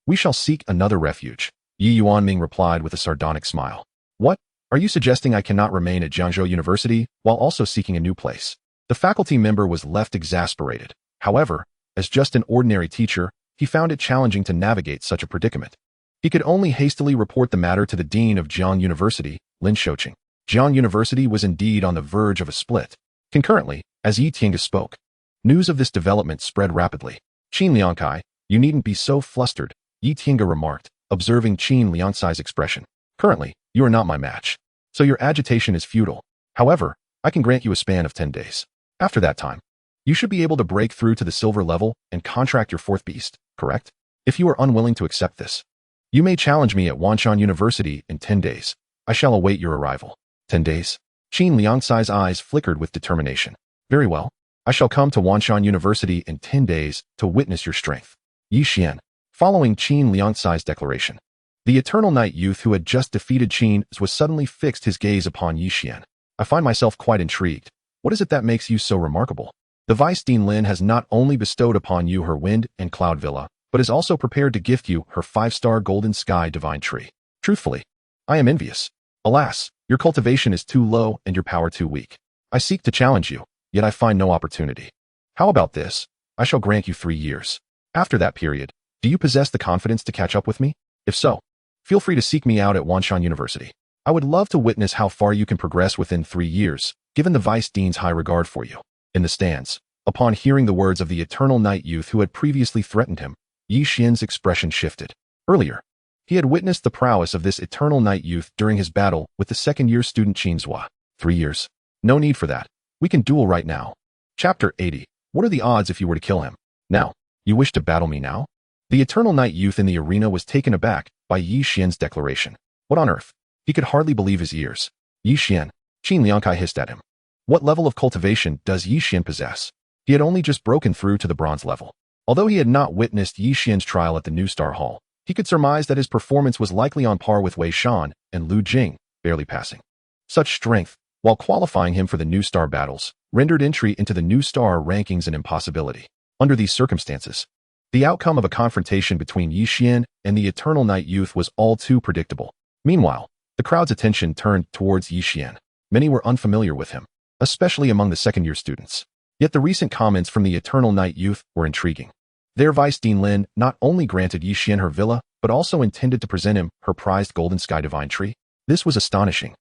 we shall seek another refuge." Yi Yuanming replied with a sardonic smile. "What? Are you suggesting I cannot remain at Jiangzhou University while also seeking a new place?" The faculty member was left exasperated. However, as just an ordinary teacher, he found it challenging to navigate such a predicament. He could only hastily report the matter to the dean of Jiang University, Lin Shouqing. Jiang University was indeed on the verge of a split. Concurrently, as Yi Tiange spoke, news of this development spread rapidly. "Qin Liangkai, you needn't be so flustered," Yi Tiange remarked, observing Qin Liangcai's expression. "Currently, you are not my match, so your agitation is futile. However, I can grant you a span of 10 days. After that time, you should be able to break through to the silver level and contract your fourth beast, correct? If you are unwilling to accept this, you may challenge me at Wanshan University in 10 days. I shall await your arrival." 10 days? Qin Liangcai's eyes flickered with determination. "Very well. I shall come to Wanshan University in 10 days to witness your strength." Yi Xian. Following Qin Liangcai's declaration, the Eternal Night youth who had just defeated Qin was suddenly fixed his gaze upon Yi Xian. "I find myself quite intrigued. What is it that makes you so remarkable? The Vice Dean Lin has not only bestowed upon you her Wind and Cloud Villa, but is also prepared to gift you her 5-star Golden Sky Divine Tree. Truthfully, I am envious. Alas, your cultivation is too low and your power too weak. I seek to challenge you, yet I find no opportunity. How about this? I shall grant you 3 years. After that period, do you possess the confidence to catch up with me? If so, feel free to seek me out at Wanshan University. I would love to witness how far you can progress within 3 years, given the Vice Dean's high regard for you." In the stands, upon hearing the words of the Eternal Night youth who had previously threatened him, Yi Xian's expression shifted. Earlier, he had witnessed the prowess of this Eternal Night youth during his battle with the second-year student Qin Zhua. 3 years. No need for that. We can duel right now. Chapter 80. What are the odds if you were to kill him? Now, you wish to battle me now? The Eternal Night youth in the arena was taken aback by Yi Xian's declaration. What on earth? He could hardly believe his ears. "Yi Xian," Qin Liangcai hissed at him. What level of cultivation does Yi Xian possess? He had only just broken through to the bronze level. Although he had not witnessed Yi Xian's trial at the New Star Hall, he could surmise that his performance was likely on par with Wei Shan and Lu Jing, barely passing. Such strength, while qualifying him for the New Star battles, rendered entry into the New Star rankings an impossibility. Under these circumstances, the outcome of a confrontation between Yi Xian and the Eternal Night youth was all too predictable. Meanwhile, the crowd's attention turned towards Yi Xian. Many were unfamiliar with him, especially among the second-year students. Yet the recent comments from the Eternal Night youth were intriguing. Their Vice Dean Lin not only granted Yi Xian her villa, but also intended to present him her prized Golden Sky Divine Tree. This was astonishing.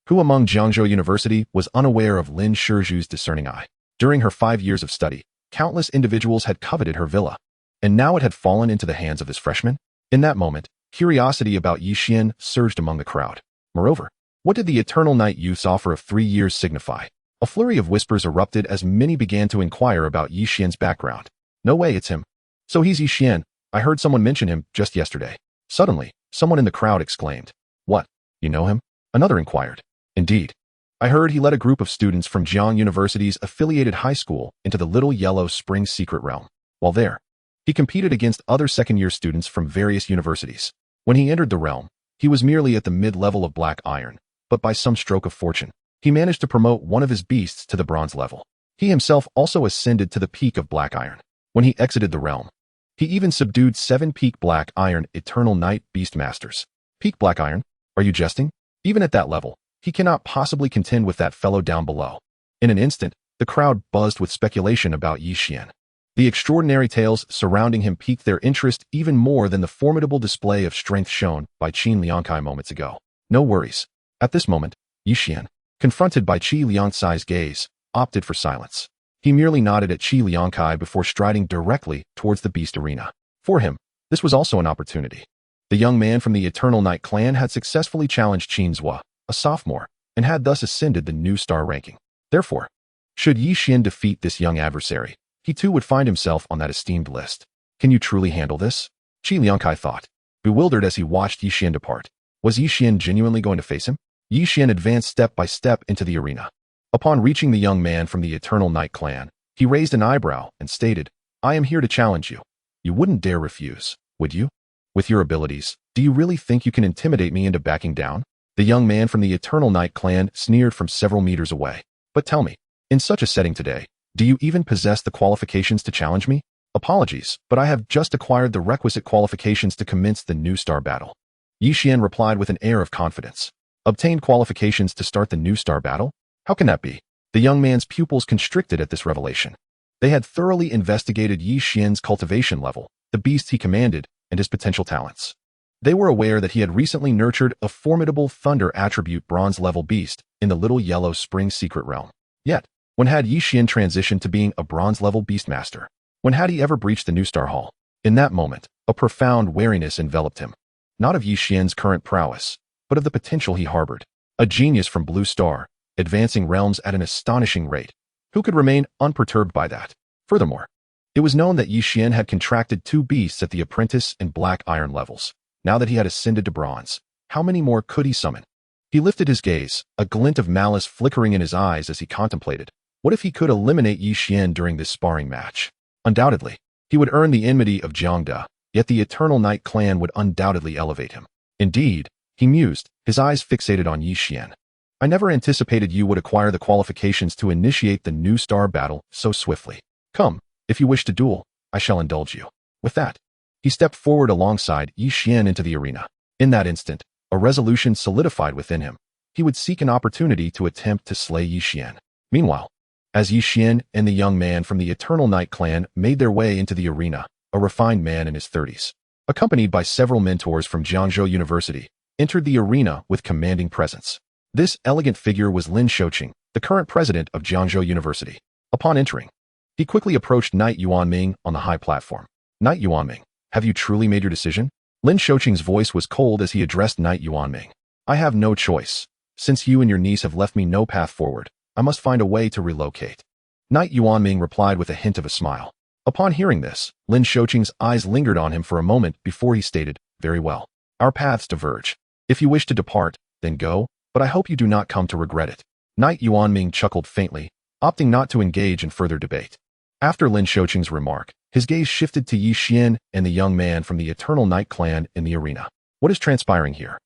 Who among Jiangzhou University was unaware of Lin Shizhu's discerning eye? During her 5 years of study, countless individuals had coveted her villa, and now it had fallen into the hands of this freshman? In that moment, curiosity about Yi Xian surged among the crowd. Moreover, what did the Eternal Night youth's offer of 3 years signify? A flurry of whispers erupted as many began to inquire about Yi Xian's background. "No way, it's him. So he's Yi Xian. I heard someone mention him just yesterday." Suddenly, someone in the crowd exclaimed. "What? You know him?" Another inquired. "Indeed. I heard he led a group of students from Jiang University's affiliated high school into the Little Yellow Spring Secret Realm. While there, he competed against other second-year students from various universities. When he entered the realm, he was merely at the mid-level of Black Iron, but by some stroke of fortune, he managed to promote one of his beasts to the bronze level. He himself also ascended to the peak of Black Iron. When he exited the realm, he even subdued 7 peak Black Iron Eternal Night Beast Masters. Peak Black Iron? Are you jesting? Even at that level, he cannot possibly contend with that fellow down below." In an instant, the crowd buzzed with speculation about Yi Xian. The extraordinary tales surrounding him piqued their interest even more than the formidable display of strength shown by Qin Liangcai moments ago. No worries. At this moment, Yi Xian, confronted by Qi Liangcai's gaze, opted for silence. He merely nodded at Qi Liangcai before striding directly towards the beast arena. For him, this was also an opportunity. The young man from the Eternal Night clan had successfully challenged Qin Zhua, a sophomore, and had thus ascended the new star ranking. Therefore, should Yi Xian defeat this young adversary, he too would find himself on that esteemed list. Can you truly handle this? Qi Liangkai thought, bewildered as he watched Yi Xian depart. Was Yi Xian genuinely going to face him? Yi Xian advanced step by step into the arena. Upon reaching the young man from the Eternal Night clan, he raised an eyebrow and stated, I am here to challenge you. You wouldn't dare refuse, would you? With your abilities, do you really think you can intimidate me into backing down? The young man from the Eternal Night clan sneered from several meters away. But tell me, in such a setting today, do you even possess the qualifications to challenge me? Apologies, but I have just acquired the requisite qualifications to commence the new star battle. Yi Xian replied with an air of confidence. Obtained qualifications to start the new star battle? How can that be? The young man's pupils constricted at this revelation. They had thoroughly investigated Yi Xian's cultivation level, the beast he commanded, and his potential talents. They were aware that he had recently nurtured a formidable thunder attribute bronze-level beast in the Little Yellow Spring secret realm. Yet, when had Yi Xian transitioned to being a bronze-level beastmaster? When had he ever breached the New Star Hall? In that moment, a profound wariness enveloped him. Not of Yi Xian's current prowess, but of the potential he harbored. A genius from Blue Star, advancing realms at an astonishing rate. Who could remain unperturbed by that? Furthermore, it was known that Yi Xian had contracted 2 beasts at the apprentice and black iron levels. Now that he had ascended to bronze, how many more could he summon? He lifted his gaze, a glint of malice flickering in his eyes as he contemplated. What if he could eliminate Yi Xian during this sparring match? Undoubtedly, he would earn the enmity of Jiangda, yet the Eternal Night clan would undoubtedly elevate him. Indeed, he mused, his eyes fixated on Yi Xian. I never anticipated you would acquire the qualifications to initiate the new star battle so swiftly. Come, if you wish to duel, I shall indulge you. With that, he stepped forward alongside Yi Xian into the arena. In that instant, a resolution solidified within him. He would seek an opportunity to attempt to slay Yi Xian. Meanwhile, as Yi Xian and the young man from the Eternal Night clan made their way into the arena, a refined man in his 30s, accompanied by several mentors from Jiangzhou University, entered the arena with commanding presence. This elegant figure was Lin Shouqing, the current president of Jiangzhou University. Upon entering, he quickly approached Knight Yuanming on the high platform. Knight Yuanming, have you truly made your decision? Lin Shouqing's voice was cold as he addressed Knight Yuanming. I have no choice. Since you and your niece have left me no path forward, I must find a way to relocate. Knight Yuanming replied with a hint of a smile. Upon hearing this, Lin Shouqing's eyes lingered on him for a moment before he stated, very well. Our paths diverge. If you wish to depart, then go, but I hope you do not come to regret it. Knight Yuanming chuckled faintly, opting not to engage in further debate. After Lin Shouqing's remark, his gaze shifted to Yi Xian and the young man from the Eternal Night clan in the arena. What is transpiring here?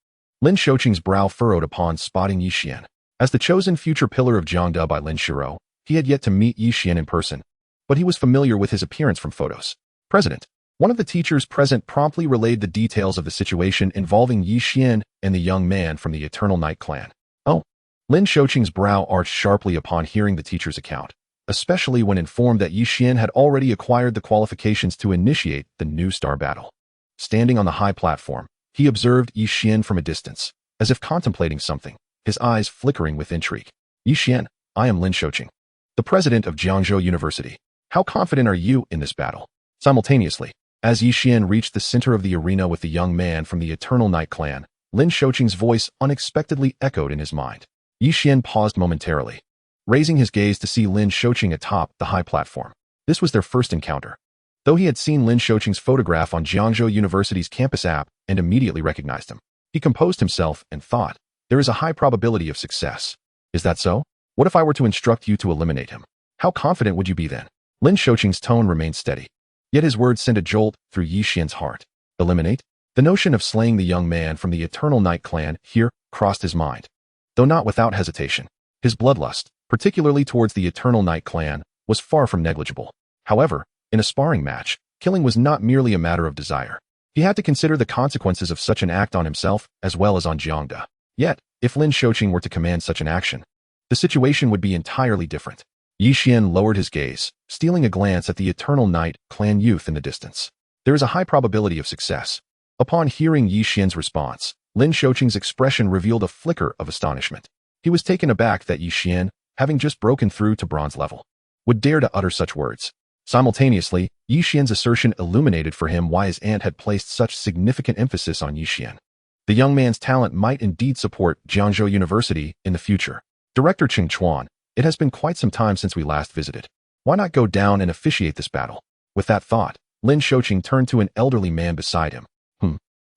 Lin Shouqing's brow furrowed upon spotting Yi Xian. As the chosen future pillar of Jiangda by Lin Shiro, he had yet to meet Yi Xian in person, but he was familiar with his appearance from photos. President, one of the teachers present promptly relayed the details of the situation involving Yi Xian and the young man from the Eternal Night clan. Oh. Lin Shouqing's brow arched sharply upon hearing the teacher's account, especially when informed that Yi Xian had already acquired the qualifications to initiate the new star battle. Standing on the high platform, he observed Yi Xian from a distance, as if contemplating something, his eyes flickering with intrigue. Yi Xian, I am Lin Shouqing, the president of Jiangzhou University. How confident are you in this battle? Simultaneously, as Yi Xian reached the center of the arena with the young man from the Eternal Night clan, Lin Shouqing's voice unexpectedly echoed in his mind. Yi Xian paused momentarily, raising his gaze to see Lin Shouqing atop the high platform. This was their first encounter. Though he had seen Lin Shouqing's photograph on Jiangzhou University's campus app and immediately recognized him, he composed himself and thought, there is a high probability of success. Is that so? What if I were to instruct you to eliminate him? How confident would you be then? Lin Shouqing's tone remained steady, yet his words sent a jolt through Yi Xian's heart. Eliminate? The notion of slaying the young man from the Eternal Night clan here crossed his mind. Though not without hesitation, his bloodlust, particularly towards the Eternal Night clan, was far from negligible. However, in a sparring match, killing was not merely a matter of desire. He had to consider the consequences of such an act on himself as well as on Jiangda. Yet, if Lin Shouqing were to command such an action, the situation would be entirely different. Yi Xian lowered his gaze, stealing a glance at the Eternal Night clan youth in the distance. There is a high probability of success. Upon hearing Yi Xian's response, Lin Shouqing's expression revealed a flicker of astonishment. He was taken aback that Yi Xian, having just broken through to bronze level, would dare to utter such words. Simultaneously, Yi Xian's assertion illuminated for him why his aunt had placed such significant emphasis on Yi Xian. The young man's talent might indeed support Jiangzhou University in the future. Director Xuan, it has been quite some time since we last visited. Why not go down and officiate this battle? With that thought, Lin Shouqing turned to an elderly man beside him.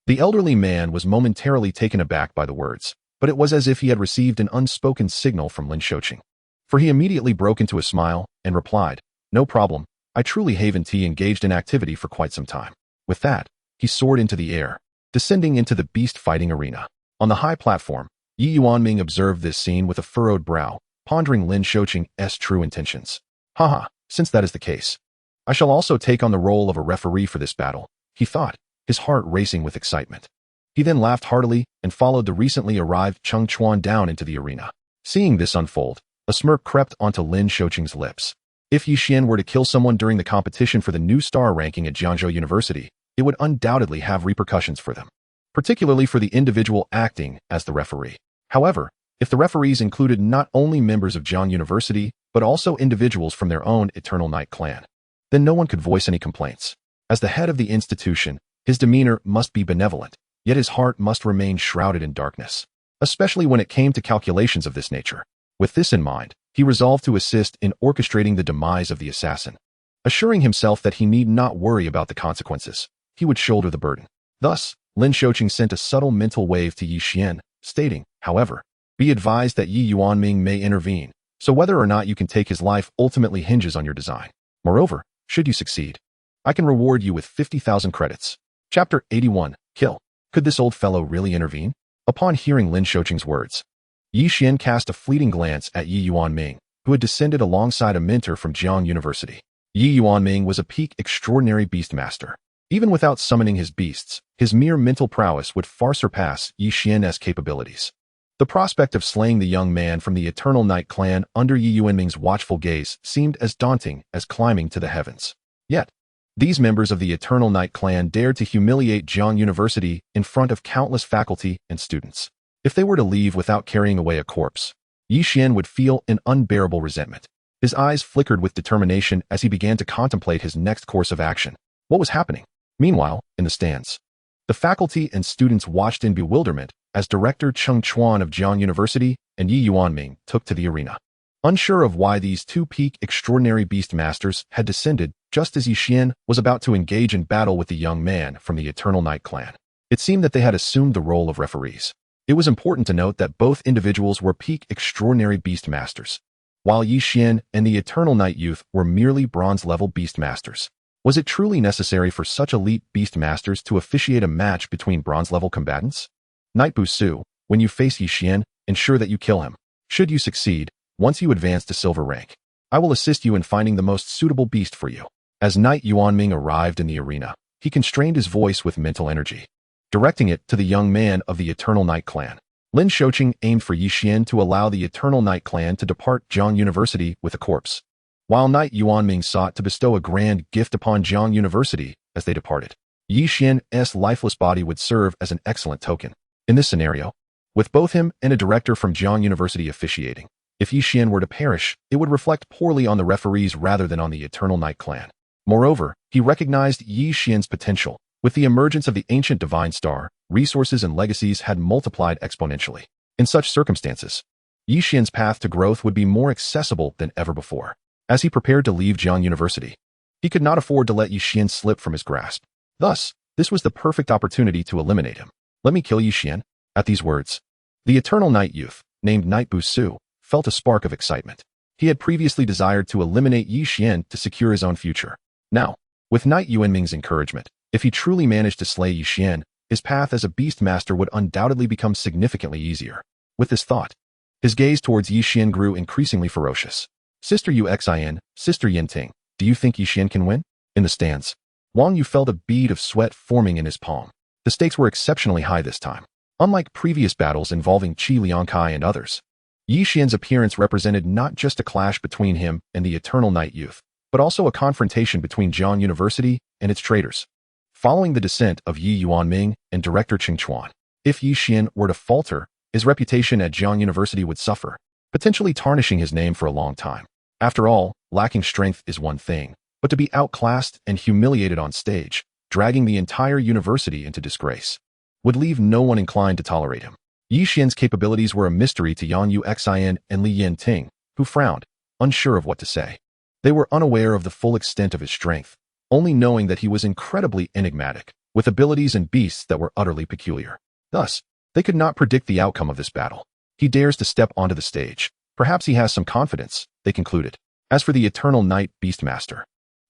The elderly man was momentarily taken aback by the words, but it was as if he had received an unspoken signal from Lin Shouqing. For he immediately broke into a smile and replied, "No problem, I truly haven't engaged in activity for quite some time." With that, he soared into the air, descending into the beast fighting arena. On the high platform, Yi Yuanming observed this scene with a furrowed brow, pondering Lin Shouqing's true intentions. Haha, since that is the case, I shall also take on the role of a referee for this battle, he thought, his heart racing with excitement. He then laughed heartily and followed the recently arrived Cheng Chuan down into the arena. Seeing this unfold, a smirk crept onto Lin Shouqing's lips. If Yi Xian were to kill someone during the competition for the new star ranking at Jiangzhou University, it would undoubtedly have repercussions for them, particularly for the individual acting as the referee. However, if the referees included not only members of Jiang University, but also individuals from their own Eternal Night clan, then no one could voice any complaints. As the head of the institution, his demeanor must be benevolent, yet his heart must remain shrouded in darkness, especially when it came to calculations of this nature. With this in mind, he resolved to assist in orchestrating the demise of the assassin. Assuring himself that he need not worry about the consequences, he would shoulder the burden. Thus, Lin Shouqing sent a subtle mental wave to Yi Xian, stating, however, "Be advised that Yi Yuanming may intervene, so whether or not you can take his life ultimately hinges on your design. Moreover, should you succeed, I can reward you with 50,000 credits." Chapter 81, Kill. Could this old fellow really intervene? Upon hearing Lin Shouqing's words, Yi Xian cast a fleeting glance at Yi Yuanming, who had descended alongside a mentor from Jiang University. Yi Yuanming was a peak extraordinary beast master. Even without summoning his beasts, his mere mental prowess would far surpass Yi Xian's capabilities. The prospect of slaying the young man from the Eternal Night clan under Yi Yuanming's watchful gaze seemed as daunting as climbing to the heavens. Yet, these members of the Eternal Night clan dared to humiliate Jiang University in front of countless faculty and students. If they were to leave without carrying away a corpse, Yi Xian would feel an unbearable resentment. His eyes flickered with determination as he began to contemplate his next course of action. What was happening? Meanwhile, in the stands, the faculty and students watched in bewilderment as Director Cheng Chuan of Jiang University and Yi Yuanming took to the arena. Unsure of why these two peak extraordinary beast masters had descended just as Yi Xian was about to engage in battle with the young man from the Eternal Night clan, it seemed that they had assumed the role of referees. It was important to note that both individuals were peak extraordinary beast masters, while Yi Xian and the Eternal Night youth were merely bronze-level beast masters. Was it truly necessary for such elite beast masters to officiate a match between bronze-level combatants? Knight Busu, when you face Yi Xian, ensure that you kill him. Should you succeed, once you advance to silver rank, I will assist you in finding the most suitable beast for you. As Knight Yuanming arrived in the arena, he constrained his voice with mental energy, directing it to the young man of the Eternal Night clan. Lin Shouqing aimed for Yi Xian to allow the Eternal Night clan to depart Jiang University with a corpse, while Knight Yuanming sought to bestow a grand gift upon Jiang University as they departed. Yi Xian's lifeless body would serve as an excellent token. In this scenario, with both him and a director from Jiang University officiating, if Yi Xian were to perish, it would reflect poorly on the referees rather than on the Eternal Night clan. Moreover, he recognized Yi Xian's potential. With the emergence of the ancient divine star, resources and legacies had multiplied exponentially. In such circumstances, Yi Xian's path to growth would be more accessible than ever before. As he prepared to leave Jiang University, he could not afford to let Yi Xian slip from his grasp. Thus, this was the perfect opportunity to eliminate him. "Let me kill Yi Xian." At these words, the Eternal Night youth, named Knight Busu, felt a spark of excitement. He had previously desired to eliminate Yi Xian to secure his own future. Now, with Knight Yuanming's encouragement, if he truly managed to slay Yi Xian, his path as a beast master would undoubtedly become significantly easier. With this thought, his gaze towards Yi Xian grew increasingly ferocious. "Sister Yuxin, Sister Yinting, do you think Yi Xian can win?" In the stands, Wang Yu felt a bead of sweat forming in his palm. The stakes were exceptionally high this time. Unlike previous battles involving Qi Liangkai and others, Yi Xian's appearance represented not just a clash between him and the Eternal Night youth, but also a confrontation between Jiang University and its traitors. Following the descent of Yi Yuanming and Director Cheng Chuan, if Yi Xian were to falter, his reputation at Jiang University would suffer, potentially tarnishing his name for a long time. After all, lacking strength is one thing, but to be outclassed and humiliated on stage, dragging the entire university into disgrace. would leave no one inclined to tolerate him. Yi Xian's capabilities were a mystery to Yang Yuxian and Li Yanting, who frowned, unsure of what to say. They were unaware of the full extent of his strength, only knowing that he was incredibly enigmatic, with abilities and beasts that were utterly peculiar. Thus, they could not predict the outcome of this battle. He dares to step onto the stage. Perhaps he has some confidence, they concluded. As for the Eternal Knight Beastmaster,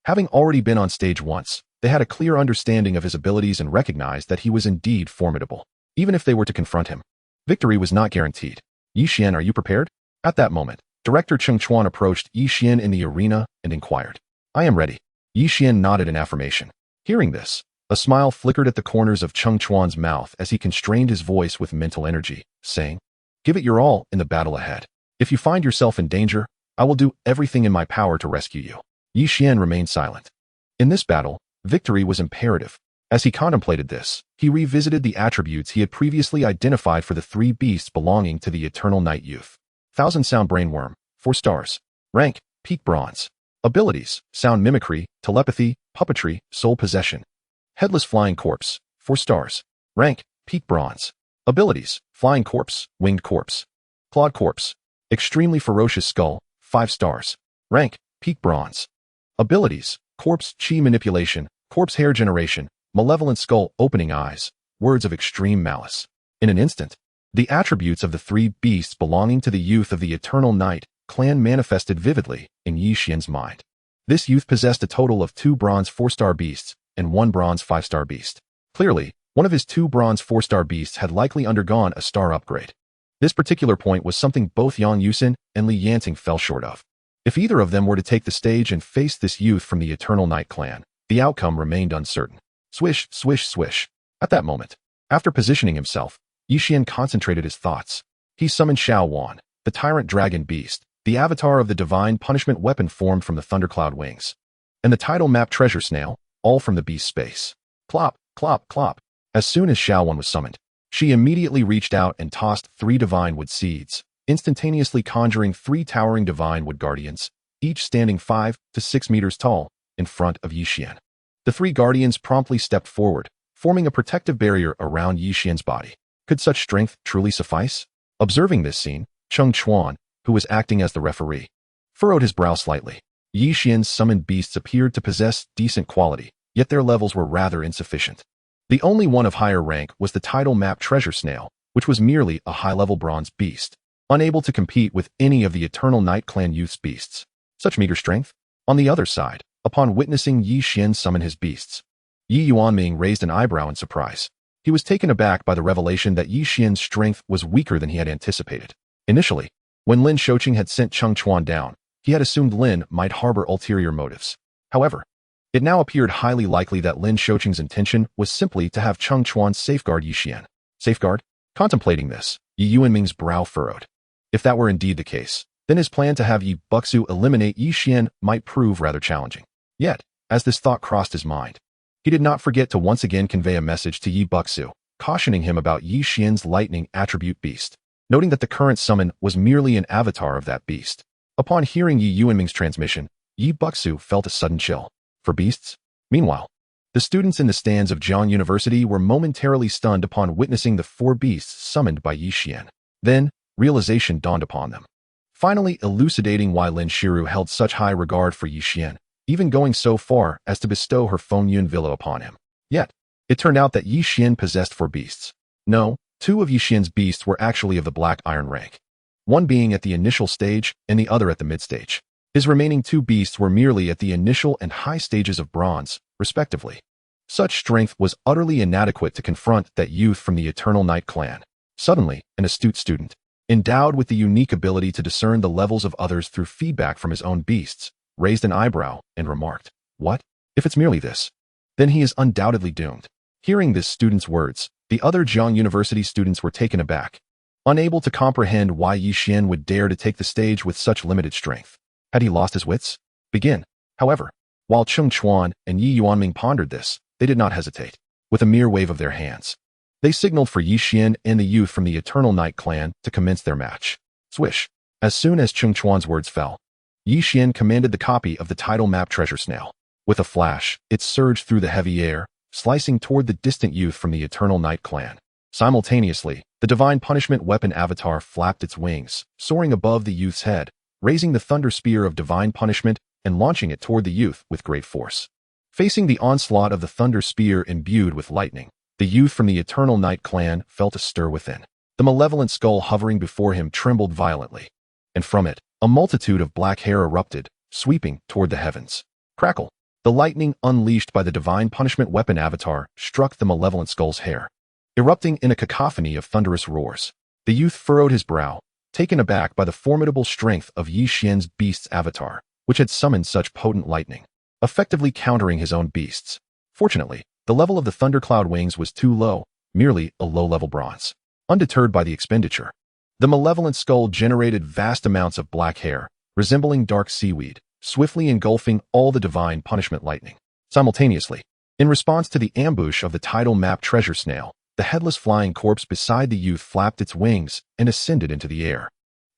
having already been on stage once, they had a clear understanding of his abilities and recognized that he was indeed formidable, even if they were to confront him. Victory was not guaranteed. Yi Xian, are you prepared? At that moment, Director Cheng Xuan approached Yi Xian in the arena and inquired. I am ready. Yi Xian nodded in affirmation. Hearing this, a smile flickered at the corners of Cheng Xuan's mouth as he constrained his voice with mental energy, saying, Give it your all in the battle ahead. If you find yourself in danger, I will do everything in my power to rescue you. Yi Xian remained silent. In this battle, victory was imperative. As he contemplated this, he revisited the attributes he had previously identified for the three beasts belonging to the Eternal Night Youth. Thousand Sound Brainworm, 4 stars. Rank, Peak Bronze. Abilities, Sound Mimicry, Telepathy, Puppetry, Soul Possession. Headless Flying Corpse, 4 stars. Rank, Peak Bronze. Abilities, Flying Corpse, Winged Corpse. Clawed Corpse. Extremely Ferocious Skull, 5 stars. Rank, Peak Bronze. Abilities, Corpse Chi Manipulation, Corpse Hair Generation, Malevolent Skull Opening Eyes, Words of Extreme Malice. In an instant, the attributes of the three beasts belonging to the youth of the Eternal Night clan manifested vividly in Yi Xian's mind. This youth possessed a total of 2 bronze 4-star beasts and 1 bronze 5-star beast. Clearly, one of his 2 bronze 4-star beasts had likely undergone a star upgrade. This particular point was something both Yang Yusin and Li Yanting fell short of. If either of them were to take the stage and face this youth from the Eternal Night clan, the outcome remained uncertain. Swish, swish, swish. At that moment, after positioning himself, Yi Xian concentrated his thoughts. He summoned Xuan, the tyrant dragon beast, the avatar of the divine punishment weapon formed from the thundercloud wings, and the title map treasure snail, all from the beast space. Clop, clop, clop. As soon as Xuan was summoned, she immediately reached out and tossed 3 divine wood seeds, instantaneously conjuring 3 towering divine wood guardians, each standing 5 to 6 meters tall, in front of Yi Xian. The 3 guardians promptly stepped forward, forming a protective barrier around Yi Xian's body. Could such strength truly suffice? Observing this scene, Cheng Xuan, who was acting as the referee, furrowed his brow slightly. Yi Xian's summoned beasts appeared to possess decent quality, yet their levels were rather insufficient. The only one of higher rank was the title map treasure snail, which was merely a high-level bronze beast, unable to compete with any of the Eternal Night Clan youth's beasts. Such meager strength? On the other side, upon witnessing Yi Xian summon his beasts, Yi Yuanming raised an eyebrow in surprise. He was taken aback by the revelation that Yi Xian's strength was weaker than he had anticipated. Initially, when Lin Shouqing had sent Cheng Xuan down, he had assumed Lin might harbor ulterior motives. However, it now appeared highly likely that Lin Shouqing's intention was simply to have Cheng Xuan safeguard Yi Xian. Safeguard? Contemplating this, Yi Yuanming's brow furrowed. If that were indeed the case, then his plan to have Yi Buxu eliminate Yi Xian might prove rather challenging. Yet, as this thought crossed his mind, he did not forget to once again convey a message to Yi Buxu, cautioning him about Yi Xian's lightning attribute beast, noting that the current summon was merely an avatar of that beast. Upon hearing Yi Yuanming's transmission, Yi Buxu felt a sudden chill. For beasts? Meanwhile, the students in the stands of Jiang University were momentarily stunned upon witnessing the 4 beasts summoned by Yi Xian. Then, realization dawned upon them, finally elucidating why Lin Shiru held such high regard for Yi Xian, even going so far as to bestow her Fengyun Villa upon him. Yet, it turned out that Yi Xian possessed 4 beasts. No, 2 of Yi Xian's beasts were actually of the Black Iron rank, one being at the initial stage and the other at the mid-stage. His remaining 2 beasts were merely at the initial and high stages of bronze, respectively. Such strength was utterly inadequate to confront that youth from the Eternal Night clan. Suddenly, an astute student, endowed with the unique ability to discern the levels of others through feedback from his own beasts, raised an eyebrow and remarked, "What? If it's merely this, then he is undoubtedly doomed." Hearing this student's words, the other Jiang University students were taken aback, unable to comprehend why Yi Xian would dare to take the stage with such limited strength. Had he lost his wits? Begin. However, while Cheng Xuan and Yi Yuanming pondered this, they did not hesitate. With a mere wave of their hands, they signaled for Yi Xian and the youth from the Eternal Night clan to commence their match. Swish. As soon as Cheng Xuan's words fell, Yi Xian commanded the copy of the title map treasure snail. With a flash, it surged through the heavy air, slicing toward the distant youth from the Eternal Night clan. Simultaneously, the Divine Punishment weapon avatar flapped its wings, soaring above the youth's head, raising the Thunder Spear of Divine Punishment and launching it toward the youth with great force. Facing the onslaught of the Thunder Spear imbued with lightning, the youth from the Eternal Night clan felt a stir within. The malevolent skull hovering before him trembled violently, and from it, a multitude of black hair erupted, sweeping toward the heavens. Crackle! The lightning unleashed by the Divine Punishment weapon avatar struck the malevolent skull's hair, erupting in a cacophony of thunderous roars. The youth furrowed his brow, taken aback by the formidable strength of Yi Xian's beast's avatar, which had summoned such potent lightning, effectively countering his own beasts. Fortunately, the level of the thundercloud wings was too low, merely a low-level bronze. Undeterred by the expenditure, the malevolent skull generated vast amounts of black hair, resembling dark seaweed, swiftly engulfing all the Divine Punishment lightning. Simultaneously, in response to the ambush of the tidal map treasure snail, the headless flying corpse beside the youth flapped its wings and ascended into the air.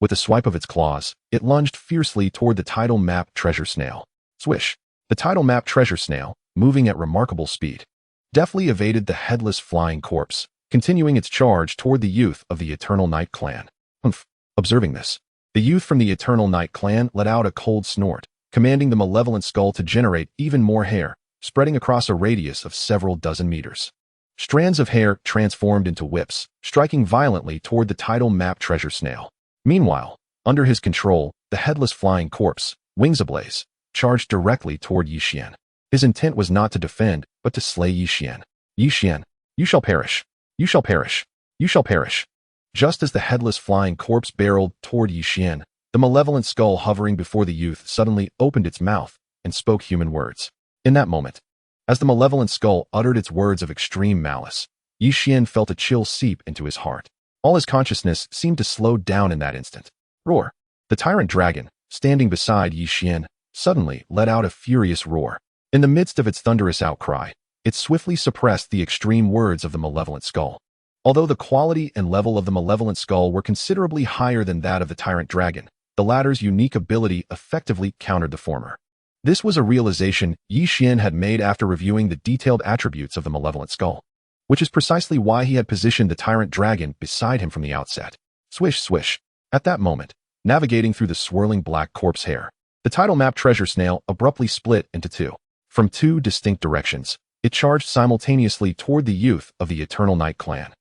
With a swipe of its claws, it lunged fiercely toward the tidal map treasure snail. Swish! The tidal map treasure snail, moving at remarkable speed, deftly evaded the headless flying corpse, continuing its charge toward the youth of the Eternal Night clan. Humph! Observing this, the youth from the Eternal Night clan let out a cold snort, commanding the malevolent skull to generate even more hair, spreading across a radius of several dozen meters. Strands of hair transformed into whips, striking violently toward the tidal map treasure snail. Meanwhile, under his control, the headless flying corpse, wings ablaze, charged directly toward Yi Xian. His intent was not to defend, but to slay Yi Xian. Yi Xian, you shall perish. You shall perish. You shall perish. Just as the headless flying corpse barreled toward Yi Xian, the malevolent skull hovering before the youth suddenly opened its mouth and spoke human words. In that moment, as the malevolent skull uttered its words of extreme malice, Yi Xian felt a chill seep into his heart. All his consciousness seemed to slow down in that instant. Roar! The tyrant dragon, standing beside Yi Xian, suddenly let out a furious roar. In the midst of its thunderous outcry, it swiftly suppressed the extreme words of the malevolent skull. Although the quality and level of the malevolent skull were considerably higher than that of the tyrant dragon, the latter's unique ability effectively countered the former. This was a realization Yi Xian had made after reviewing the detailed attributes of the malevolent skull, which is precisely why he had positioned the tyrant dragon beside him from the outset. Swish, swish. At that moment, navigating through the swirling black corpse hair, the tidal map treasure snail abruptly split into two. From two distinct directions, it charged simultaneously toward the youth of the Eternal Night clan.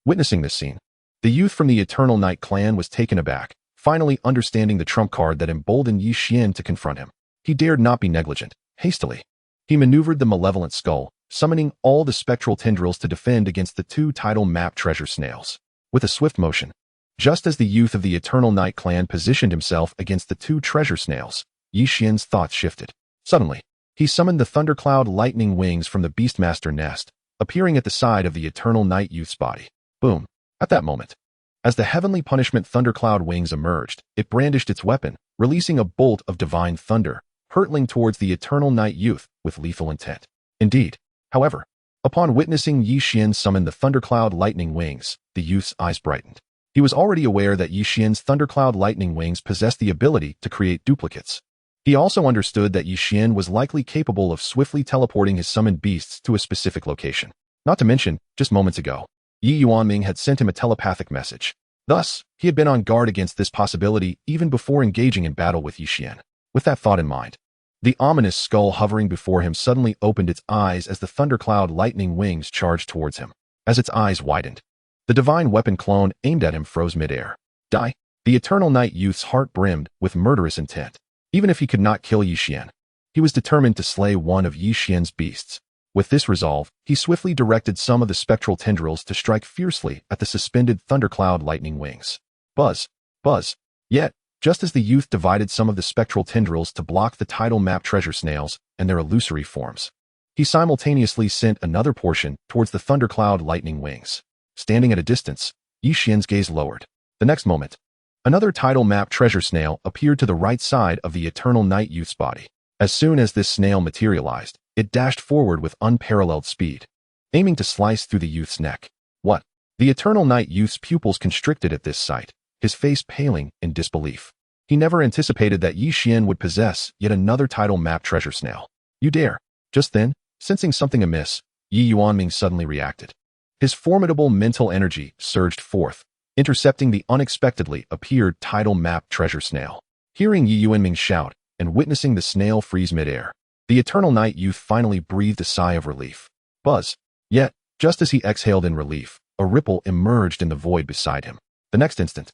Witnessing this scene, the youth from the Eternal Night clan was taken aback, finally understanding the trump card that emboldened Yi Xian to confront him. He dared not be negligent. Hastily, he maneuvered the malevolent skull, summoning all the spectral tendrils to defend against the two tidal map treasure snails. With a swift motion, just as the youth of the Eternal Night clan positioned himself against the two treasure snails, Yi Xian's thoughts shifted. Suddenly, he summoned the thundercloud lightning wings from the Beastmaster nest, appearing at the side of the Eternal Night youth's body. Boom! At that moment, as the heavenly punishment thundercloud wings emerged, it brandished its weapon, releasing a bolt of divine thunder, hurtling towards the Eternal Night youth with lethal intent. Indeed, however, upon witnessing Yi Xian summon the thundercloud lightning wings, the youth's eyes brightened. He was already aware that Yi Xian's thundercloud lightning wings possessed the ability to create duplicates. He also understood that Yi Xian was likely capable of swiftly teleporting his summoned beasts to a specific location. Not to mention, just moments ago, Yi Yuanming had sent him a telepathic message. Thus, he had been on guard against this possibility even before engaging in battle with Yi Xian. With that thought in mind, the ominous skull hovering before him suddenly opened its eyes as the thundercloud lightning wings charged towards him. As its eyes widened, the divine weapon clone aimed at him froze midair. Die! The Eternal Night youth's heart brimmed with murderous intent. Even if he could not kill Yi Xian, he was determined to slay one of Yi Xian's beasts. With this resolve, he swiftly directed some of the spectral tendrils to strike fiercely at the suspended thundercloud lightning wings. Buzz! Buzz! Yet, just as the youth divided some of the spectral tendrils to block the tidal map treasure snails and their illusory forms, he simultaneously sent another portion towards the thundercloud lightning wings. Standing at a distance, Yi Xian's gaze lowered. The next moment, another tidal map treasure snail appeared to the right side of the Eternal Night youth's body. As soon as this snail materialized, it dashed forward with unparalleled speed, aiming to slice through the youth's neck. What? The Eternal Night youth's pupils constricted at this sight, his face paling in disbelief. He never anticipated that Yi Xian would possess yet another tidal map treasure snail. You dare! Just then, sensing something amiss, Yi Yuanming suddenly reacted. His formidable mental energy surged forth, intercepting the unexpectedly appeared tidal map treasure snail. Hearing Yi Yuanming shout and witnessing the snail freeze midair, the Eternal Night Youth finally breathed a sigh of relief. Buzz. Yet, just as he exhaled in relief, a ripple emerged in the void beside him. The next instant,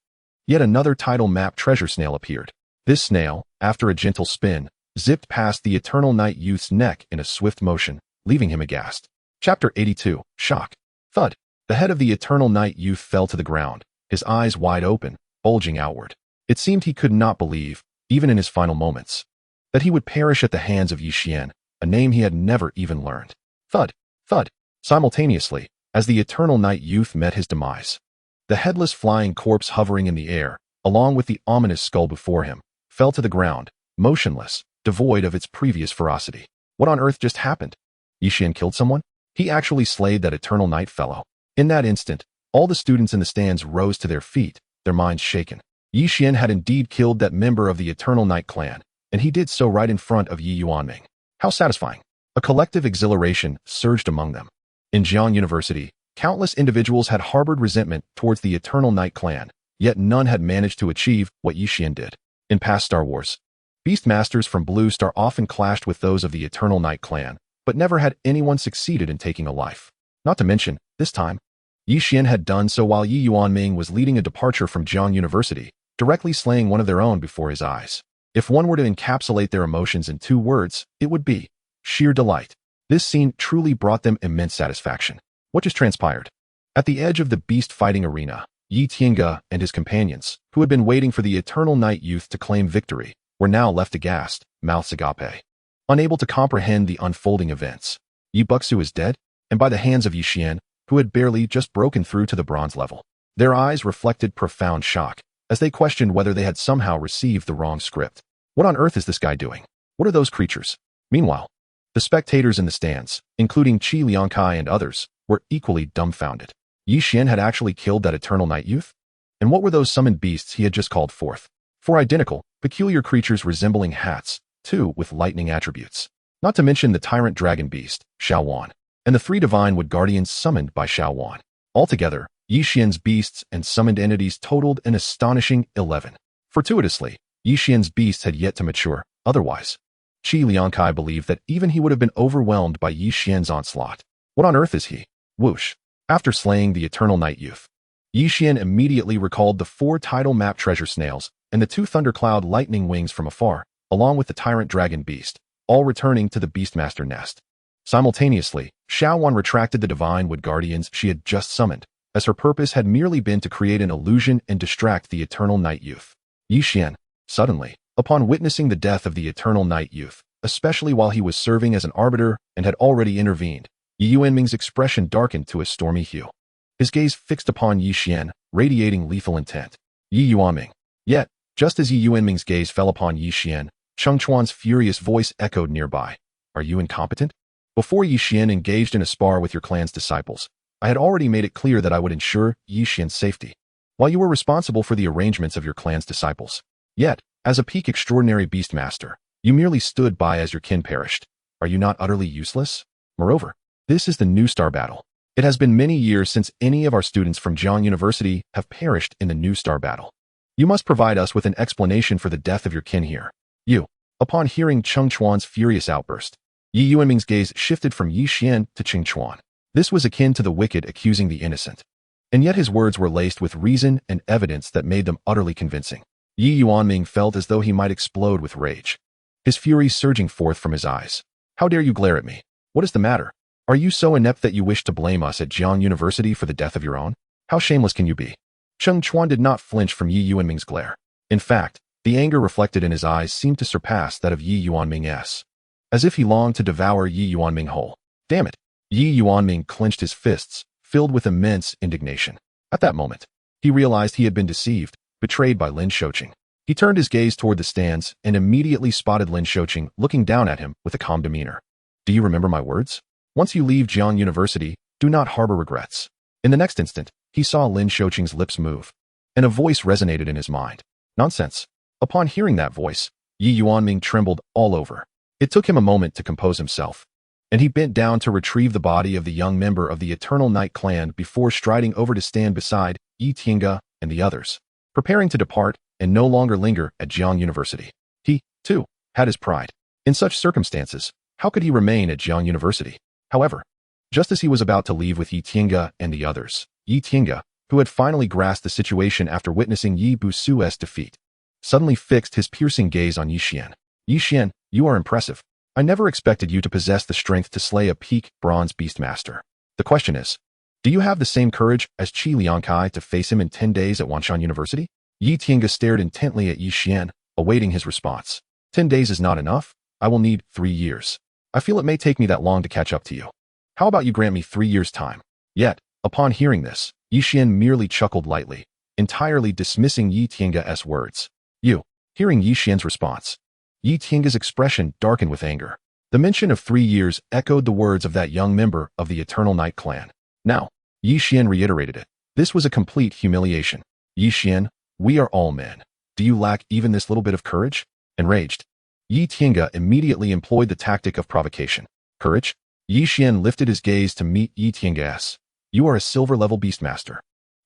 yet another tidal map treasure snail appeared. This snail, after a gentle spin, zipped past the Eternal Night Youth's neck in a swift motion, leaving him aghast. Chapter 82. Shock. Thud. The head of the Eternal Night Youth fell to the ground, his eyes wide open, bulging outward. It seemed he could not believe, even in his final moments, that he would perish at the hands of Yi Xian, a name he had never even learned. Thud. Thud. Simultaneously, as the Eternal Night Youth met his demise, the headless flying corpse hovering in the air, along with the ominous skull before him, fell to the ground, motionless, devoid of its previous ferocity. What on earth just happened? Yi Xian killed someone? He actually slayed that Eternal Night fellow. In that instant, all the students in the stands rose to their feet, their minds shaken. Yi Xian had indeed killed that member of the Eternal Night clan, and he did so right in front of Yi Yuanming. How satisfying. A collective exhilaration surged among them. In Jiang University, countless individuals had harbored resentment towards the Eternal Night clan, yet none had managed to achieve what Yi Xian did. In past Star Wars, Beast Masters from Blue Star often clashed with those of the Eternal Night clan, but never had anyone succeeded in taking a life. Not to mention, this time, Yi Xian had done so while Yi Yuanming was leading a departure from Jiang University, directly slaying one of their own before his eyes. If one were to encapsulate their emotions in 2 words, it would be sheer delight. This scene truly brought them immense satisfaction. What just transpired? At the edge of the beast fighting arena, Yi Tiange and his companions, who had been waiting for the Eternal Night Youth to claim victory, were now left aghast, mouths agape. Unable to comprehend the unfolding events. Yi Buxu is dead, and by the hands of Yi Xian, who had barely just broken through to the bronze level. Their eyes reflected profound shock, as they questioned whether they had somehow received the wrong script. What on earth is this guy doing? What are those creatures? Meanwhile, the spectators in the stands, including Qi Liangkai and others, were equally dumbfounded. Yi Xian had actually killed that Eternal Night Youth? And what were those summoned beasts he had just called forth? 4 identical, peculiar creatures resembling hats, 2 with lightning attributes. Not to mention the tyrant dragon beast, Xuan, and the 3 divine wood guardians summoned by Xuan. Altogether, Yi Xian's beasts and summoned entities totaled an astonishing 11. Fortuitously, Yi Xian's beasts had yet to mature, otherwise, Qi Liangkai believed that even he would have been overwhelmed by Yi Xian's onslaught. What on earth is he? Whoosh. After slaying the Eternal Night Youth, Yi Xian immediately recalled the 4 tidal map treasure snails and the 2 thundercloud lightning wings from afar, along with the tyrant dragon beast, all returning to the Beastmaster nest. Simultaneously, Xuan retracted the divine wood guardians she had just summoned, as her purpose had merely been to create an illusion and distract the Eternal Night Youth. Yi Xian, suddenly, upon witnessing the death of the Eternal Night Youth, especially while he was serving as an arbiter and had already intervened, Yi Yuanming's expression darkened to a stormy hue. His gaze fixed upon Yi Xian, radiating lethal intent. Yi Yuanming. Yet, just as Yi Yuanming's gaze fell upon Yi Xian, Cheng Chuan's furious voice echoed nearby. Are you incompetent? Before Yi Xian engaged in a spar with your clan's disciples, I had already made it clear that I would ensure Yi Xian's safety, while you were responsible for the arrangements of your clan's disciples. Yet, as a peak extraordinary beastmaster, you merely stood by as your kin perished. Are you not utterly useless? Moreover, this is the New Star battle. It has been many years since any of our students from Jiang University have perished in the New Star battle. You must provide us with an explanation for the death of your kin here. You. Upon hearing Cheng Chuan's furious outburst, Yi Yuanming's gaze shifted from Yi Xian to Cheng Chuan. This was akin to the wicked accusing the innocent. And yet his words were laced with reason and evidence that made them utterly convincing. Yi Yuanming felt as though he might explode with rage, his fury surging forth from his eyes. How dare you glare at me? What is the matter? Are you so inept that you wish to blame us at Jiang University for the death of your own? How shameless can you be? Cheng Chuan did not flinch from Yi Yuanming's glare. In fact, the anger reflected in his eyes seemed to surpass that of Yi Yuanming's, as if he longed to devour Yi Yuanming whole. Damn it! Yi Yuanming clenched his fists, filled with immense indignation. At that moment, he realized he had been deceived, betrayed by Lin Shouqing. He turned his gaze toward the stands and immediately spotted Lin Shouqing looking down at him with a calm demeanor. Do you remember my words? Once you leave Jiang University, do not harbor regrets. In the next instant, he saw Lin Shouqing's lips move, and a voice resonated in his mind. Nonsense. Upon hearing that voice, Yi Yuanming trembled all over. It took him a moment to compose himself. and he bent down to retrieve the body of the young member of the Eternal Night clan before striding over to stand beside Yi Tiange and the others, preparing to depart and no longer linger at Jiang University. He, too, had his pride. In such circumstances, how could he remain at Jiang University? However, just as he was about to leave with Yi Tiange and the others, Yi Tiange, who had finally grasped the situation after witnessing Yi Busu's defeat, suddenly fixed his piercing gaze on Yi Xian. Yi Xian, you are impressive. I never expected you to possess the strength to slay a peak bronze beastmaster. The question is, do you have the same courage as Qi Liangkai to face him in 10 days at Wanshan University? Yi Tiange stared intently at Yi Xian, awaiting his response. 10 days is not enough. I will need 3 years. I feel it may take me that long to catch up to you. How about you grant me 3 years' time? Yet, upon hearing this, Yi Xian merely chuckled lightly, entirely dismissing Yi Tiange's words. Hearing Yi Xian's response, Yi Tiange's expression darkened with anger. The mention of 3 years echoed the words of that young member of the Eternal Night clan. Now, Yi Xian reiterated it. This was a complete humiliation. Yi Xian, we are all men. Do you lack even this little bit of courage? Enraged, Yi Tiange immediately employed the tactic of provocation. Courage? Yi Xian lifted his gaze to meet Yi Tiange's. You are a silver-level beastmaster,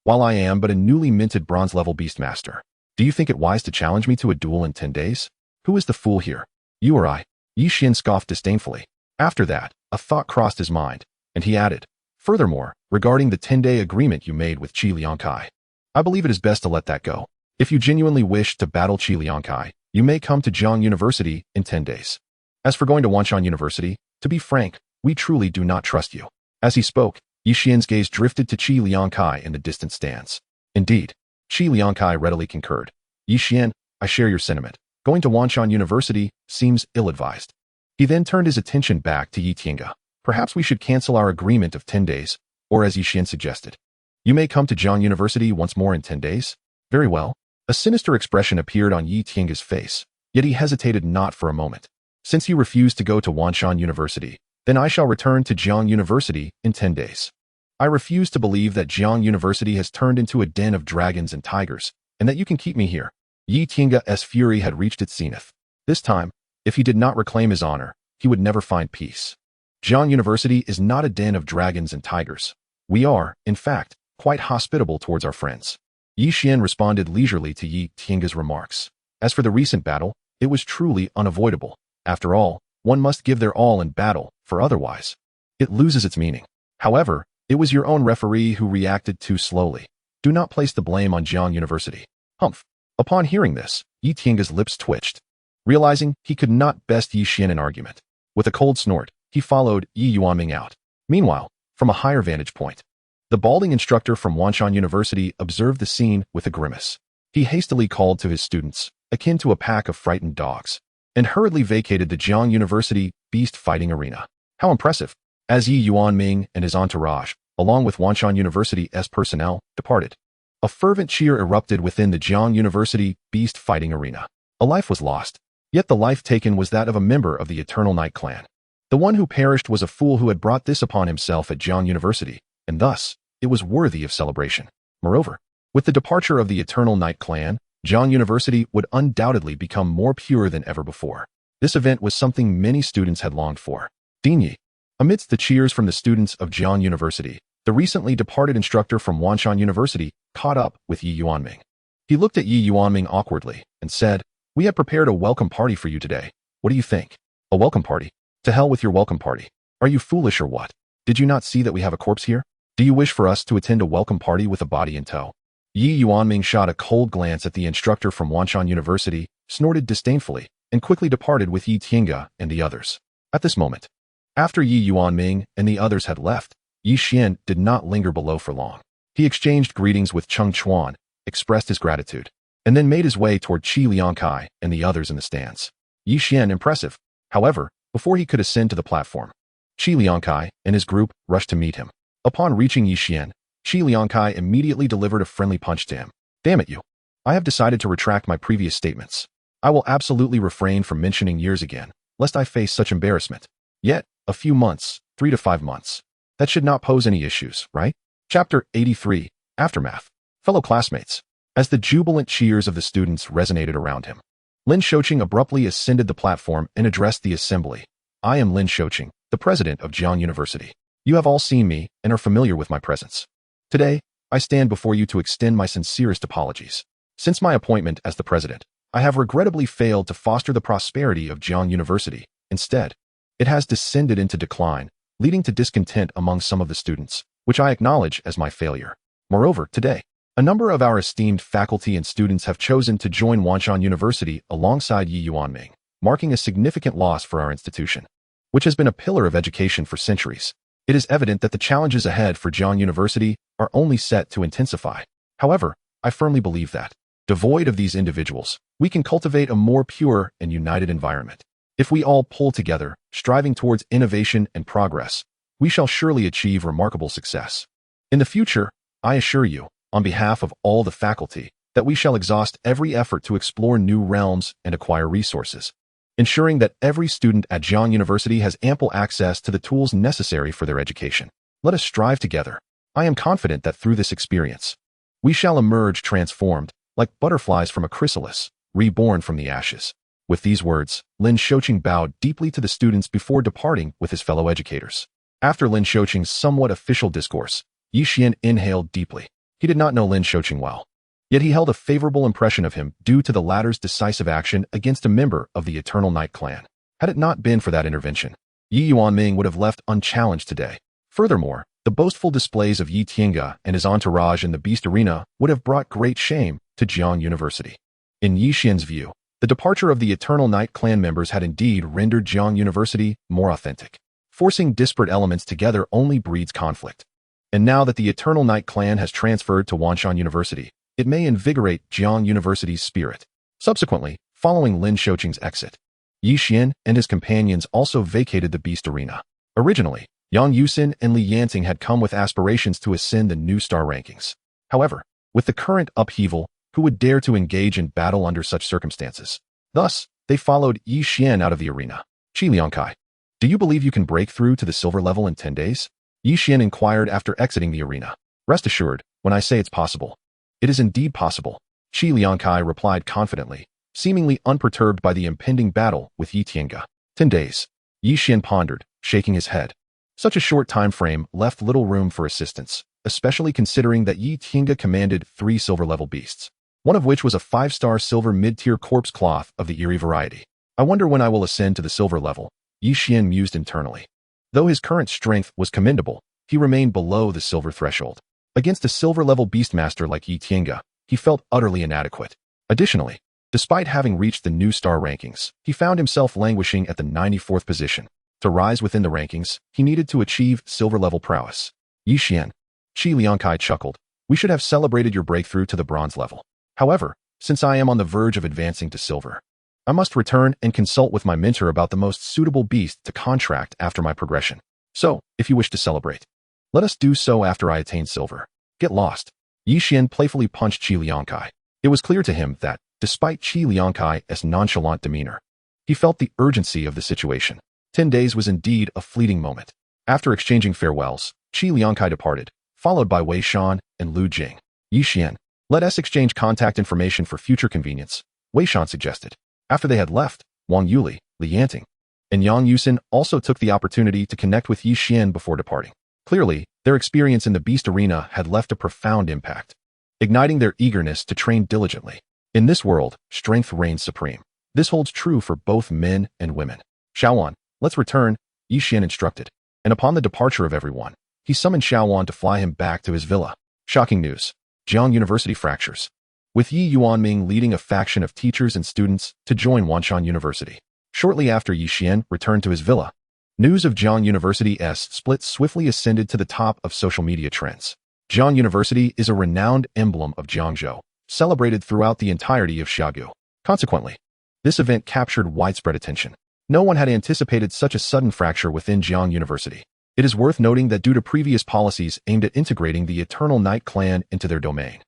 while I am but a newly minted bronze-level beastmaster. Do you think it wise to challenge me to a duel in 10 days? Who is the fool here? You or I? Yi Xian scoffed disdainfully. After that, a thought crossed his mind, and he added, furthermore, regarding the 10-day agreement you made with Qi Liangkai, I believe it is best to let that go. If you genuinely wish to battle Qi Liangkai, you may come to Jiang University in 10 days. As for going to Wanshan University, to be frank, we truly do not trust you. As he spoke, Yi Xian's gaze drifted to Qi Liangkai in the distant stands. Indeed, Qi Liangkai readily concurred. Yi Xian, I share your sentiment. Going to Wanshan University seems ill-advised. He then turned his attention back to Yi Tiange. Perhaps we should cancel our agreement of 10 days, or as Yi Xian suggested. You may come to Jiang University once more in 10 days? Very well. A sinister expression appeared on Yi Tiange's face, yet he hesitated not for a moment. Since you refused to go to Wanshan University, then I shall return to Jiang University in 10 days. I refuse to believe that Jiang University has turned into a den of dragons and tigers, and that you can keep me here. Yi Tiange's fury had reached its zenith. This time, if he did not reclaim his honor, he would never find peace. Jiang University is not a den of dragons and tigers. We are, in fact, quite hospitable towards our friends. Yi Xian responded leisurely to Yi Tiange's remarks. As for the recent battle, it was truly unavoidable. After all, one must give their all in battle, for otherwise, it loses its meaning. However, it was your own referee who reacted too slowly. Do not place the blame on Jiang University. Humph. Upon hearing this, Yi Tiange's lips twitched, realizing he could not best Yi Xian in argument. With a cold snort, he followed Yi Yuanming out. Meanwhile, from a higher vantage point, the balding instructor from Wanshan University observed the scene with a grimace. He hastily called to his students, akin to a pack of frightened dogs, and hurriedly vacated the Jiang University beast fighting arena. How impressive! As Yi Yuanming and his entourage, along with Wanshan University's personnel, departed, a fervent cheer erupted within the Jiang University beast fighting arena. A life was lost, yet the life taken was that of a member of the Eternal Night clan. The one who perished was a fool who had brought this upon himself at Jiang University, and thus, it was worthy of celebration. Moreover, with the departure of the Eternal Night clan, Jiang University would undoubtedly become more pure than ever before. This event was something many students had longed for. Dinyi. Amidst the cheers from the students of Jiang University, the recently departed instructor from Wanshan University caught up with Yi Yuanming. He looked at Yi Yuanming awkwardly and said, We have prepared a welcome party for you today. What do you think? A welcome party? To hell with your welcome party. Are you foolish or what? Did you not see that we have a corpse here? Do you wish for us to attend a welcome party with a body in tow? Yi Yuanming shot a cold glance at the instructor from Wanshan University, snorted disdainfully, and quickly departed with Yi Tiange and the others. At this moment, after Yi Yuanming and the others had left, Yi Xian did not linger below for long. He exchanged greetings with Xuan, expressed his gratitude, and then made his way toward Qi Liangkai and the others in the stands. Yi Xian impressive. However, before he could ascend to the platform, Qi Liangkai and his group rushed to meet him. Upon reaching Yi Xian, Qi Liangkai immediately delivered a friendly punch to him. Damn it, you. I have decided to retract my previous statements. I will absolutely refrain from mentioning years again, lest I face such embarrassment. Yet, a few months, 3 to 5 months. That should not pose any issues, right? Chapter 83, Aftermath. Fellow classmates. As the jubilant cheers of the students resonated around him, Lin Shouqing abruptly ascended the platform and addressed the assembly. I am Lin Shoqing, the president of Jiang University. You have all seen me and are familiar with my presence. Today, I stand before you to extend my sincerest apologies. Since my appointment as the president, I have regrettably failed to foster the prosperity of Jiang University. Instead, it has descended into decline, leading to discontent among some of the students, which I acknowledge as my failure. Moreover, today, a number of our esteemed faculty and students have chosen to join Wanshan University alongside Yi Yuanming, marking a significant loss for our institution, which has been a pillar of education for centuries. It is evident that the challenges ahead for Jiang University are only set to intensify. However, I firmly believe that, devoid of these individuals, we can cultivate a more pure and united environment. If we all pull together, striving towards innovation and progress, we shall surely achieve remarkable success. In the future, I assure you, on behalf of all the faculty, that we shall exhaust every effort to explore new realms and acquire resources, ensuring that every student at Jiang University has ample access to the tools necessary for their education. Let us strive together. I am confident that through this experience, we shall emerge transformed, like butterflies from a chrysalis, reborn from the ashes. With these words, Lin Shoqing bowed deeply to the students before departing with his fellow educators. After Lin Shoqing's somewhat official discourse, Yi Xian inhaled deeply. He did not know Lin Shoqing well, yet he held a favorable impression of him due to the latter's decisive action against a member of the Eternal Night clan. Had it not been for that intervention, Yi Yuanming would have left unchallenged today. Furthermore, the boastful displays of Yi Tiange and his entourage in the Beast Arena would have brought great shame to Jiang University. In Yi Xian's view, the departure of the Eternal Night clan members had indeed rendered Jiang University more authentic. Forcing disparate elements together only breeds conflict. And now that the Eternal Night clan has transferred to Wanshan University, it may invigorate Jiang University's spirit. Subsequently, following Lin Shoqing's exit, Yi Xian and his companions also vacated the Beast Arena. Originally, Yang Yusin and Li Yanting had come with aspirations to ascend the new star rankings. However, with the current upheaval, who would dare to engage in battle under such circumstances? Thus, they followed Yi Xian out of the arena. Qi Liangkai, do you believe you can break through to the silver level in 10 days? Yi Xian inquired after exiting the arena. Rest assured, when I say it's possible, it is indeed possible. Qi Liangkai replied confidently, seemingly unperturbed by the impending battle with Yi Tiange. 10 days. Yi Xian pondered, shaking his head. Such a short time frame left little room for assistance, especially considering that Yi Tiange commanded 3 silver-level beasts, one of which was a 5-star silver mid-tier corpse cloth of the eerie variety. I wonder when I will ascend to the silver level, Yi Xian mused internally. Though his current strength was commendable, he remained below the silver threshold. Against a silver-level beastmaster like Yi Tiange, he felt utterly inadequate. Additionally, despite having reached the new star rankings, he found himself languishing at the 94th position. To rise within the rankings, he needed to achieve silver-level prowess. Yi Xian, Qi Liangkai chuckled, we should have celebrated your breakthrough to the bronze level. However, since I am on the verge of advancing to silver, I must return and consult with my mentor about the most suitable beast to contract after my progression. So, if you wish to celebrate, let us do so after I attain silver. Get lost. Yi Xian playfully punched Qi Liangkai. It was clear to him that, despite Qi Liangkai's nonchalant demeanor, he felt the urgency of the situation. 10 days was indeed a fleeting moment. After exchanging farewells, Qi Liangkai departed, followed by Wei Shan and Lu Jing. Yi Xian, let us exchange contact information for future convenience, Wei Shan suggested. After they had left, Wang Yuli, Li Yanting, and Yang Yusin also took the opportunity to connect with Yi Xian before departing. Clearly, their experience in the Beast Arena had left a profound impact, igniting their eagerness to train diligently. In this world, strength reigns supreme. This holds true for both men and women. Xuan, let's return, Yi Xian instructed, and upon the departure of everyone, he summoned Xuan to fly him back to his villa. Shocking news. Jiang University fractures, with Yi Yuanming leading a faction of teachers and students to join Wanshan University. Shortly after Yi Xian returned to his villa, news of Jiang University's split swiftly ascended to the top of social media trends. Jiang University is a renowned emblem of Jiangzhou, celebrated throughout the entirety of Xiagu. Consequently, this event captured widespread attention. No one had anticipated such a sudden fracture within Jiang University. It is worth noting that due to previous policies aimed at integrating the Eternal Night clan into their domain,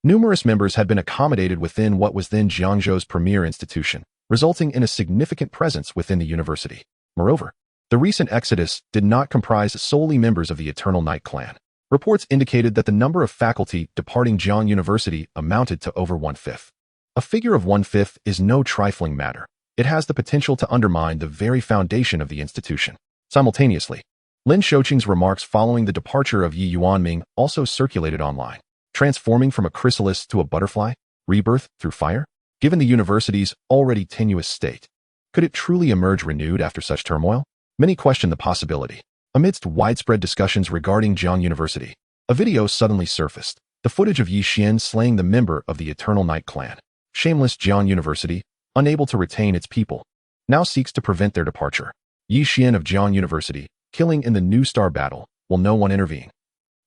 numerous members had been accommodated within what was then Jiangzhou's premier institution, resulting in a significant presence within the university. Moreover, the recent exodus did not comprise solely members of the Eternal Night clan. Reports indicated that the number of faculty departing Jiang University amounted to over 1/5. A figure of 1/5 is no trifling matter, it has the potential to undermine the very foundation of the institution. Simultaneously, Lin Xiaoqing's remarks following the departure of Yi Yuanming also circulated online. Transforming from a chrysalis to a butterfly? Rebirth through fire? Given the university's already tenuous state, could it truly emerge renewed after such turmoil? Many question the possibility. Amidst widespread discussions regarding Jiang University, a video suddenly surfaced. The footage of Yi Xian slaying the member of the Eternal Night clan. Shameless Jiang University, unable to retain its people, now seeks to prevent their departure. Yi Xian of Jiang University, killing in the New Star battle, will no one intervene?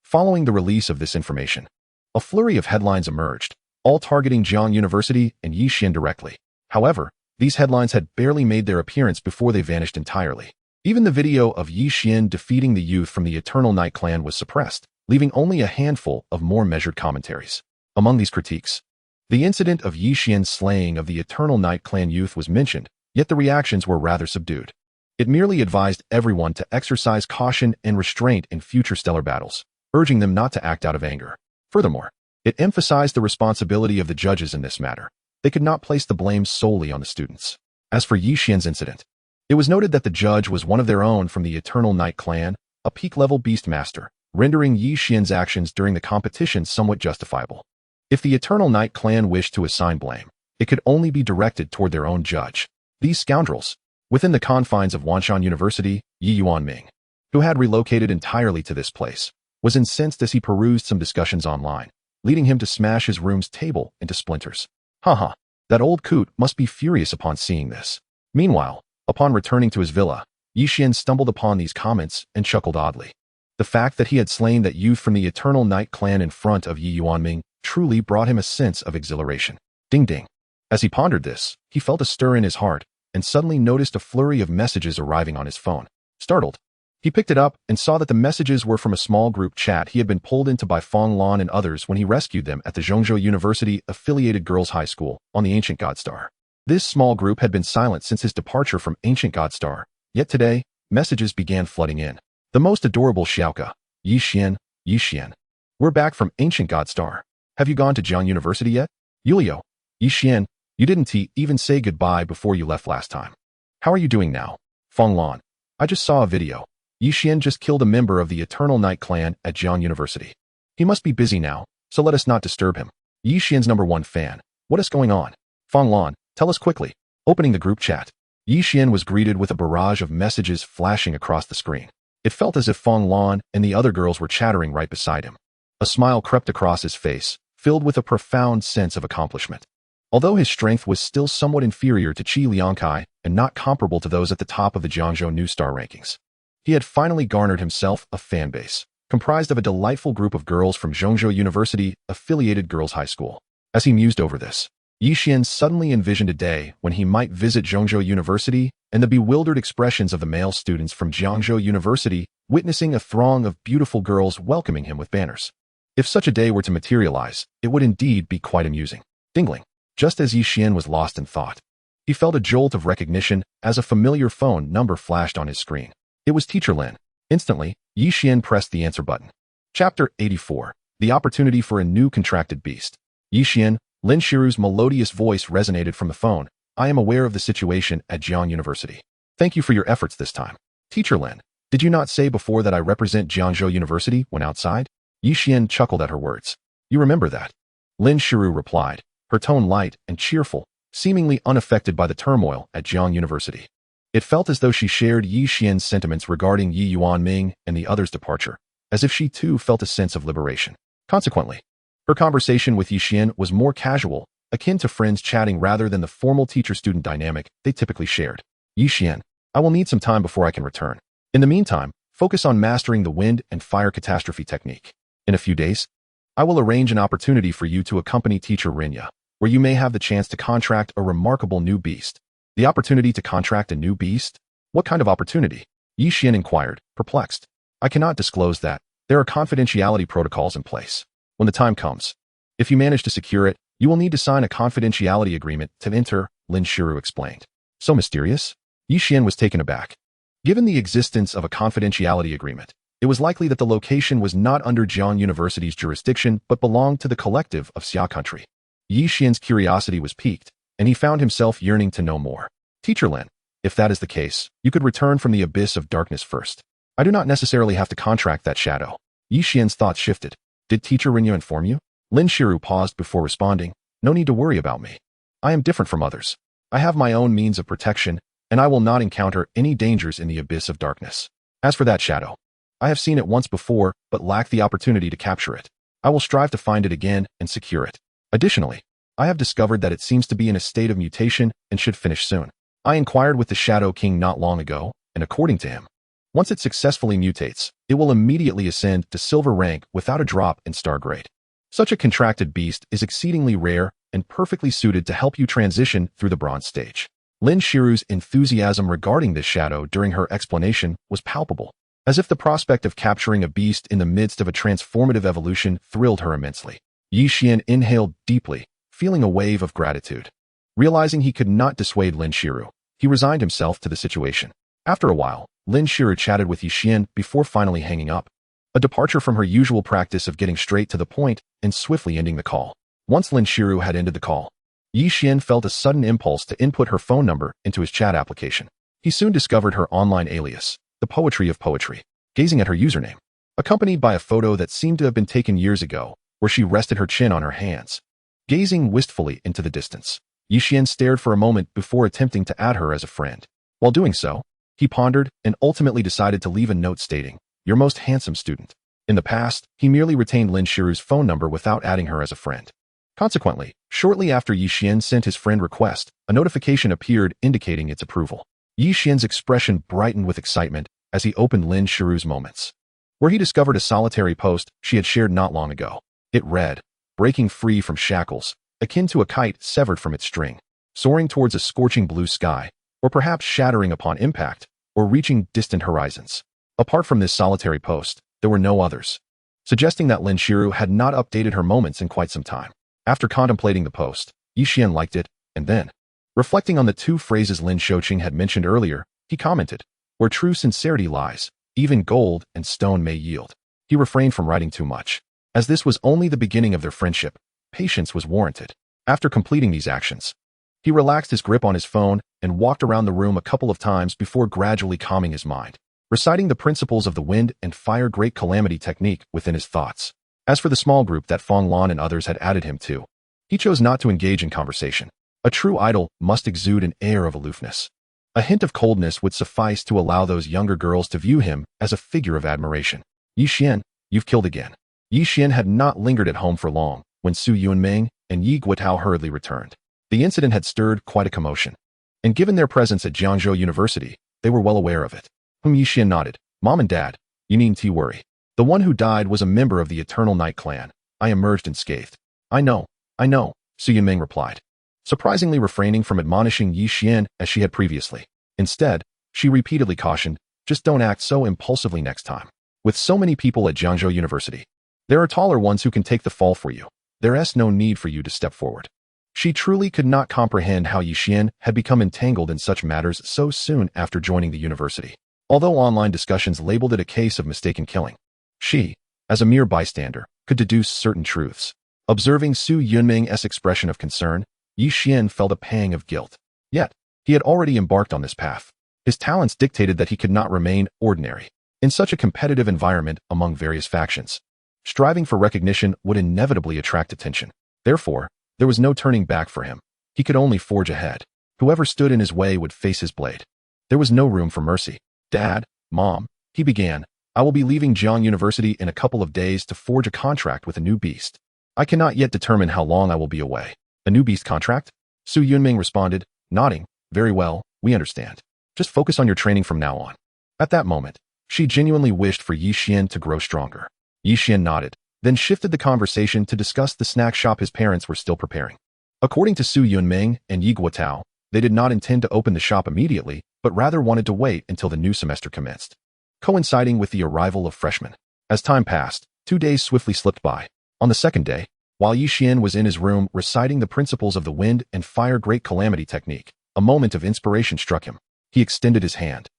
Following the release of this information, a flurry of headlines emerged, all targeting Jiang University and Yi Xian directly. However, these headlines had barely made their appearance before they vanished entirely. Even the video of Yi Xian defeating the youth from the Eternal Night clan was suppressed, leaving only a handful of more measured commentaries. Among these critiques, the incident of Yi Xian's slaying of the Eternal Night clan youth was mentioned, yet the reactions were rather subdued. It merely advised everyone to exercise caution and restraint in future stellar battles, urging them not to act out of anger. Furthermore, it emphasized the responsibility of the judges in this matter. They could not place the blame solely on the students. As for Yi Xian's incident, it was noted that the judge was one of their own from the Eternal Night clan, a peak-level beast master, rendering Yi Xian's actions during the competition somewhat justifiable. If the Eternal Night clan wished to assign blame, it could only be directed toward their own judge. These scoundrels, within the confines of Wanshan University, Yi Yuanming, who had relocated entirely to this place, was incensed as he perused some discussions online, leading him to smash his room's table into splinters. Haha, that old coot must be furious upon seeing this. Meanwhile, upon returning to his villa, Yi Xian stumbled upon these comments and chuckled oddly. The fact that he had slain that youth from the Eternal Night clan in front of Yi Yuanming truly brought him a sense of exhilaration. Ding ding. As he pondered this, he felt a stir in his heart and suddenly noticed a flurry of messages arriving on his phone. Startled, he picked it up and saw that the messages were from a small group chat he had been pulled into by Fong Lan and others when he rescued them at the Zhongzhou University-affiliated girls' high school on the Ancient God Star. This small group had been silent since his departure from Ancient God Star, yet today, messages began flooding in. The most adorable Xiaoka, Yi Xian, Yi Xian. We're back from Ancient God Star. Have you gone to Jiang University yet? Yulio, Yi Xian, you didn't even say goodbye before you left last time. How are you doing now? Fong Lan, I just saw a video. Yi Xian just killed a member of the Eternal Night clan at Jiang University. He must be busy now, so let us not disturb him. Yi Xian's #1 fan. What is going on? Fong Lan, tell us quickly. Opening the group chat, Yi Xian was greeted with a barrage of messages flashing across the screen. It felt as if Fong Lan and the other girls were chattering right beside him. A smile crept across his face, filled with a profound sense of accomplishment. Although his strength was still somewhat inferior to Qi Liangkai and not comparable to those at the top of the Jiangzhou New Star rankings, he had finally garnered himself a fan base, comprised of a delightful group of girls from Zhongzhou University-affiliated girls' high school. As he mused over this, Yi Xian suddenly envisioned a day when he might visit Zhongzhou University and the bewildered expressions of the male students from Jiangzhou University witnessing a throng of beautiful girls welcoming him with banners. If such a day were to materialize, it would indeed be quite amusing. Dingling. Just as Yi Xian was lost in thought, he felt a jolt of recognition as a familiar phone number flashed on his screen. It was Teacher Lin. Instantly, Yi Xian pressed the answer button. Chapter 84. The Opportunity for a New Contracted Beast. Yi Xian, Lin Shiru's melodious voice resonated from the phone. I am aware of the situation at Jiang University. Thank you for your efforts this time. Teacher Lin, did you not say before that I represent Jiangzhou University when outside? Yi Xian chuckled at her words. You remember that? Lin Shiru replied, her tone light and cheerful, seemingly unaffected by the turmoil at Jiang University. It felt as though she shared Yi Xian's sentiments regarding Yi Yuanming and the others' departure, as if she too felt a sense of liberation. Consequently, her conversation with Yi Xian was more casual, akin to friends chatting rather than the formal teacher-student dynamic they typically shared. Yi Xian, I will need some time before I can return. In the meantime, focus on mastering the wind and fire catastrophe technique. In a few days, I will arrange an opportunity for you to accompany teacher Rinya, where you may have the chance to contract a remarkable new beast. The opportunity to contract a new beast? What kind of opportunity? Yi Xian inquired, perplexed. I cannot disclose that. There are confidentiality protocols in place. When the time comes, if you manage to secure it, you will need to sign a confidentiality agreement to enter, Lin Shiru explained. So mysterious? Yi Xian was taken aback. Given the existence of a confidentiality agreement, it was likely that the location was not under Jiang University's jurisdiction but belonged to the collective of Xia country. Yi Xian's curiosity was piqued, and he found himself yearning to know more. Teacher Lin, if that is the case, you could return from the abyss of darkness first. I do not necessarily have to contract that shadow. Yi Xian's thoughts shifted. Did Teacher Rinyu inform you? Lin Shiru paused before responding. No need to worry about me. I am different from others. I have my own means of protection, and I will not encounter any dangers in the abyss of darkness. As for that shadow, I have seen it once before, but lack the opportunity to capture it. I will strive to find it again and secure it. Additionally, I have discovered that it seems to be in a state of mutation and should finish soon. I inquired with the Shadow King not long ago, and according to him, once it successfully mutates, it will immediately ascend to silver rank without a drop in star grade. Such a contracted beast is exceedingly rare and perfectly suited to help you transition through the bronze stage. Lin Shiru's enthusiasm regarding this shadow during her explanation was palpable, as if the prospect of capturing a beast in the midst of a transformative evolution thrilled her immensely. Yi Xian inhaled deeply, feeling a wave of gratitude. Realizing he could not dissuade Lin Shiru, he resigned himself to the situation. After a while, Lin Shiru chatted with Yi Xian before finally hanging up, a departure from her usual practice of getting straight to the point and swiftly ending the call. Once Lin Shiru had ended the call, Yi Xian felt a sudden impulse to input her phone number into his chat application. He soon discovered her online alias, the Poetry of Poetry, gazing at her username, accompanied by a photo that seemed to have been taken years ago, where she rested her chin on her hands, gazing wistfully into the distance. Yi Xian stared for a moment before attempting to add her as a friend. While doing so, he pondered and ultimately decided to leave a note stating, "Your most handsome student." In the past, he merely retained Lin Shiru's phone number without adding her as a friend. Consequently, shortly after Yi Xian sent his friend request, a notification appeared indicating its approval. Yi Xian's expression brightened with excitement as he opened Lin Shiru's moments, where he discovered a solitary post she had shared not long ago. It read, "Breaking free from shackles, akin to a kite severed from its string, soaring towards a scorching blue sky, or perhaps shattering upon impact, or reaching distant horizons." Apart from this solitary post, there were no others, suggesting that Lin Shiru had not updated her moments in quite some time. After contemplating the post, Yi Xian liked it, and then, reflecting on the two phrases Lin Shouqing had mentioned earlier, he commented, "Where true sincerity lies, even gold and stone may yield." He refrained from writing too much, as this was only the beginning of their friendship. Patience was warranted. After completing these actions, he relaxed his grip on his phone and walked around the room a couple of times before gradually calming his mind, reciting the principles of the wind and fire great calamity technique within his thoughts. As for the small group that Fong Lan and others had added him to, he chose not to engage in conversation. A true idol must exude an air of aloofness. A hint of coldness would suffice to allow those younger girls to view him as a figure of admiration. "Yi Xian, you've killed again." Yi Xian had not lingered at home for long when Su Yunming and Yi Guotao hurriedly returned. The incident had stirred quite a commotion, and given their presence at Jiangzhou University, they were well aware of it. Yi Xian nodded. "Mom and Dad, you needn't worry. The one who died was a member of the Eternal Night clan. I emerged unscathed." I know, Su Yunming replied, surprisingly refraining from admonishing Yi Xian as she had previously. Instead, she repeatedly cautioned, "Just don't act so impulsively next time. With so many people at Jiangzhou University, there are taller ones who can take the fall for you. There's no need for you to step forward." She truly could not comprehend how Yi Xian had become entangled in such matters so soon after joining the university. Although online discussions labeled it a case of mistaken killing, she, as a mere bystander, could deduce certain truths. Observing Su Yunming's expression of concern, Yi Xian felt a pang of guilt. Yet, he had already embarked on this path. His talents dictated that he could not remain ordinary in such a competitive environment among various factions. Striving for recognition would inevitably attract attention. Therefore, there was no turning back for him. He could only forge ahead. Whoever stood in his way would face his blade. There was no room for mercy. "Dad, Mom," he began, "I will be leaving Jiang University in a couple of days to forge a contract with a new beast. I cannot yet determine how long I will be away." "A new beast contract?" Su Yunming responded, nodding. "Very well, we understand. Just focus on your training from now on." At that moment, she genuinely wished for Yi Xian to grow stronger. Yi Xian nodded, then shifted the conversation to discuss the snack shop his parents were still preparing. According to Su Yunming and Yi Guotao, they did not intend to open the shop immediately, but rather wanted to wait until the new semester commenced, coinciding with the arrival of freshmen. As time passed, 2 days swiftly slipped by. On the second day, while Yi Xian was in his room reciting the principles of the wind and fire great calamity technique, a moment of inspiration struck him. He extended his hand,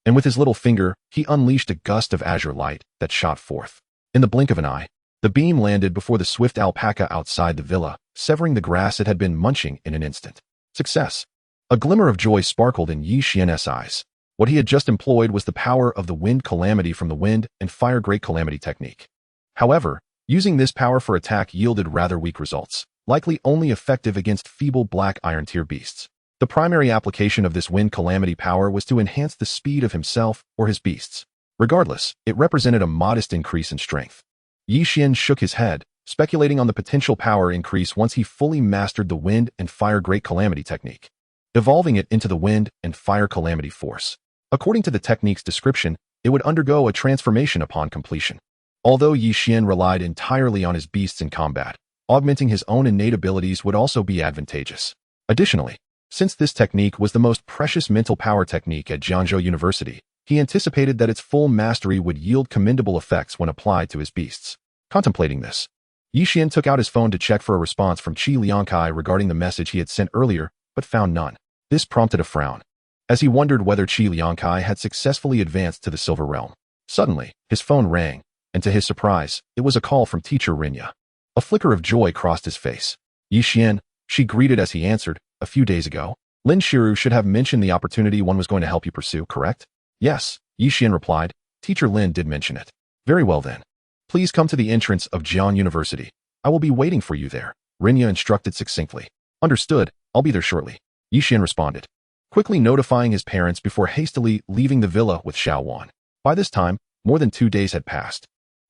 and with his little finger, he unleashed a gust of azure light that shot forth. In the blink of an eye, the beam landed before the swift alpaca outside the villa, severing the grass it had been munching in an instant. Success! A glimmer of joy sparkled in Yi Xian's eyes. What he had just employed was the power of the Wind Calamity from the Wind and Fire Great Calamity technique. However, using this power for attack yielded rather weak results, likely only effective against feeble Black Iron tier beasts. The primary application of this Wind Calamity power was to enhance the speed of himself or his beasts. Regardless, it represented a modest increase in strength. Yi Xian shook his head, speculating on the potential power increase once he fully mastered the Wind and Fire Great Calamity technique, evolving it into the Wind and Fire Calamity Force. According to the technique's description, it would undergo a transformation upon completion. Although Yi Xian relied entirely on his beasts in combat, augmenting his own innate abilities would also be advantageous. Additionally, since this technique was the most precious mental power technique at Jiangzhou University, he anticipated that its full mastery would yield commendable effects when applied to his beasts. Contemplating this, Yi Xian took out his phone to check for a response from Qi Liangkai regarding the message he had sent earlier, but found none. This prompted a frown, as he wondered whether Qi Liangkai had successfully advanced to the Silver Realm. Suddenly, his phone rang, and to his surprise, it was a call from teacher Rinya. A flicker of joy crossed his face. Yi Xian, she greeted as he answered, a few days ago. Lin Shiru should have mentioned the opportunity one was going to help you pursue, correct? Yes, Yi Xian replied. Teacher Lin did mention it. Very well then. Please come to the entrance of Jian University. I will be waiting for you there, Rinya instructed succinctly. Understood, I'll be there shortly, Yi Xian responded, quickly notifying his parents before hastily leaving the villa with Xuan. By this time, more than 2 days had passed,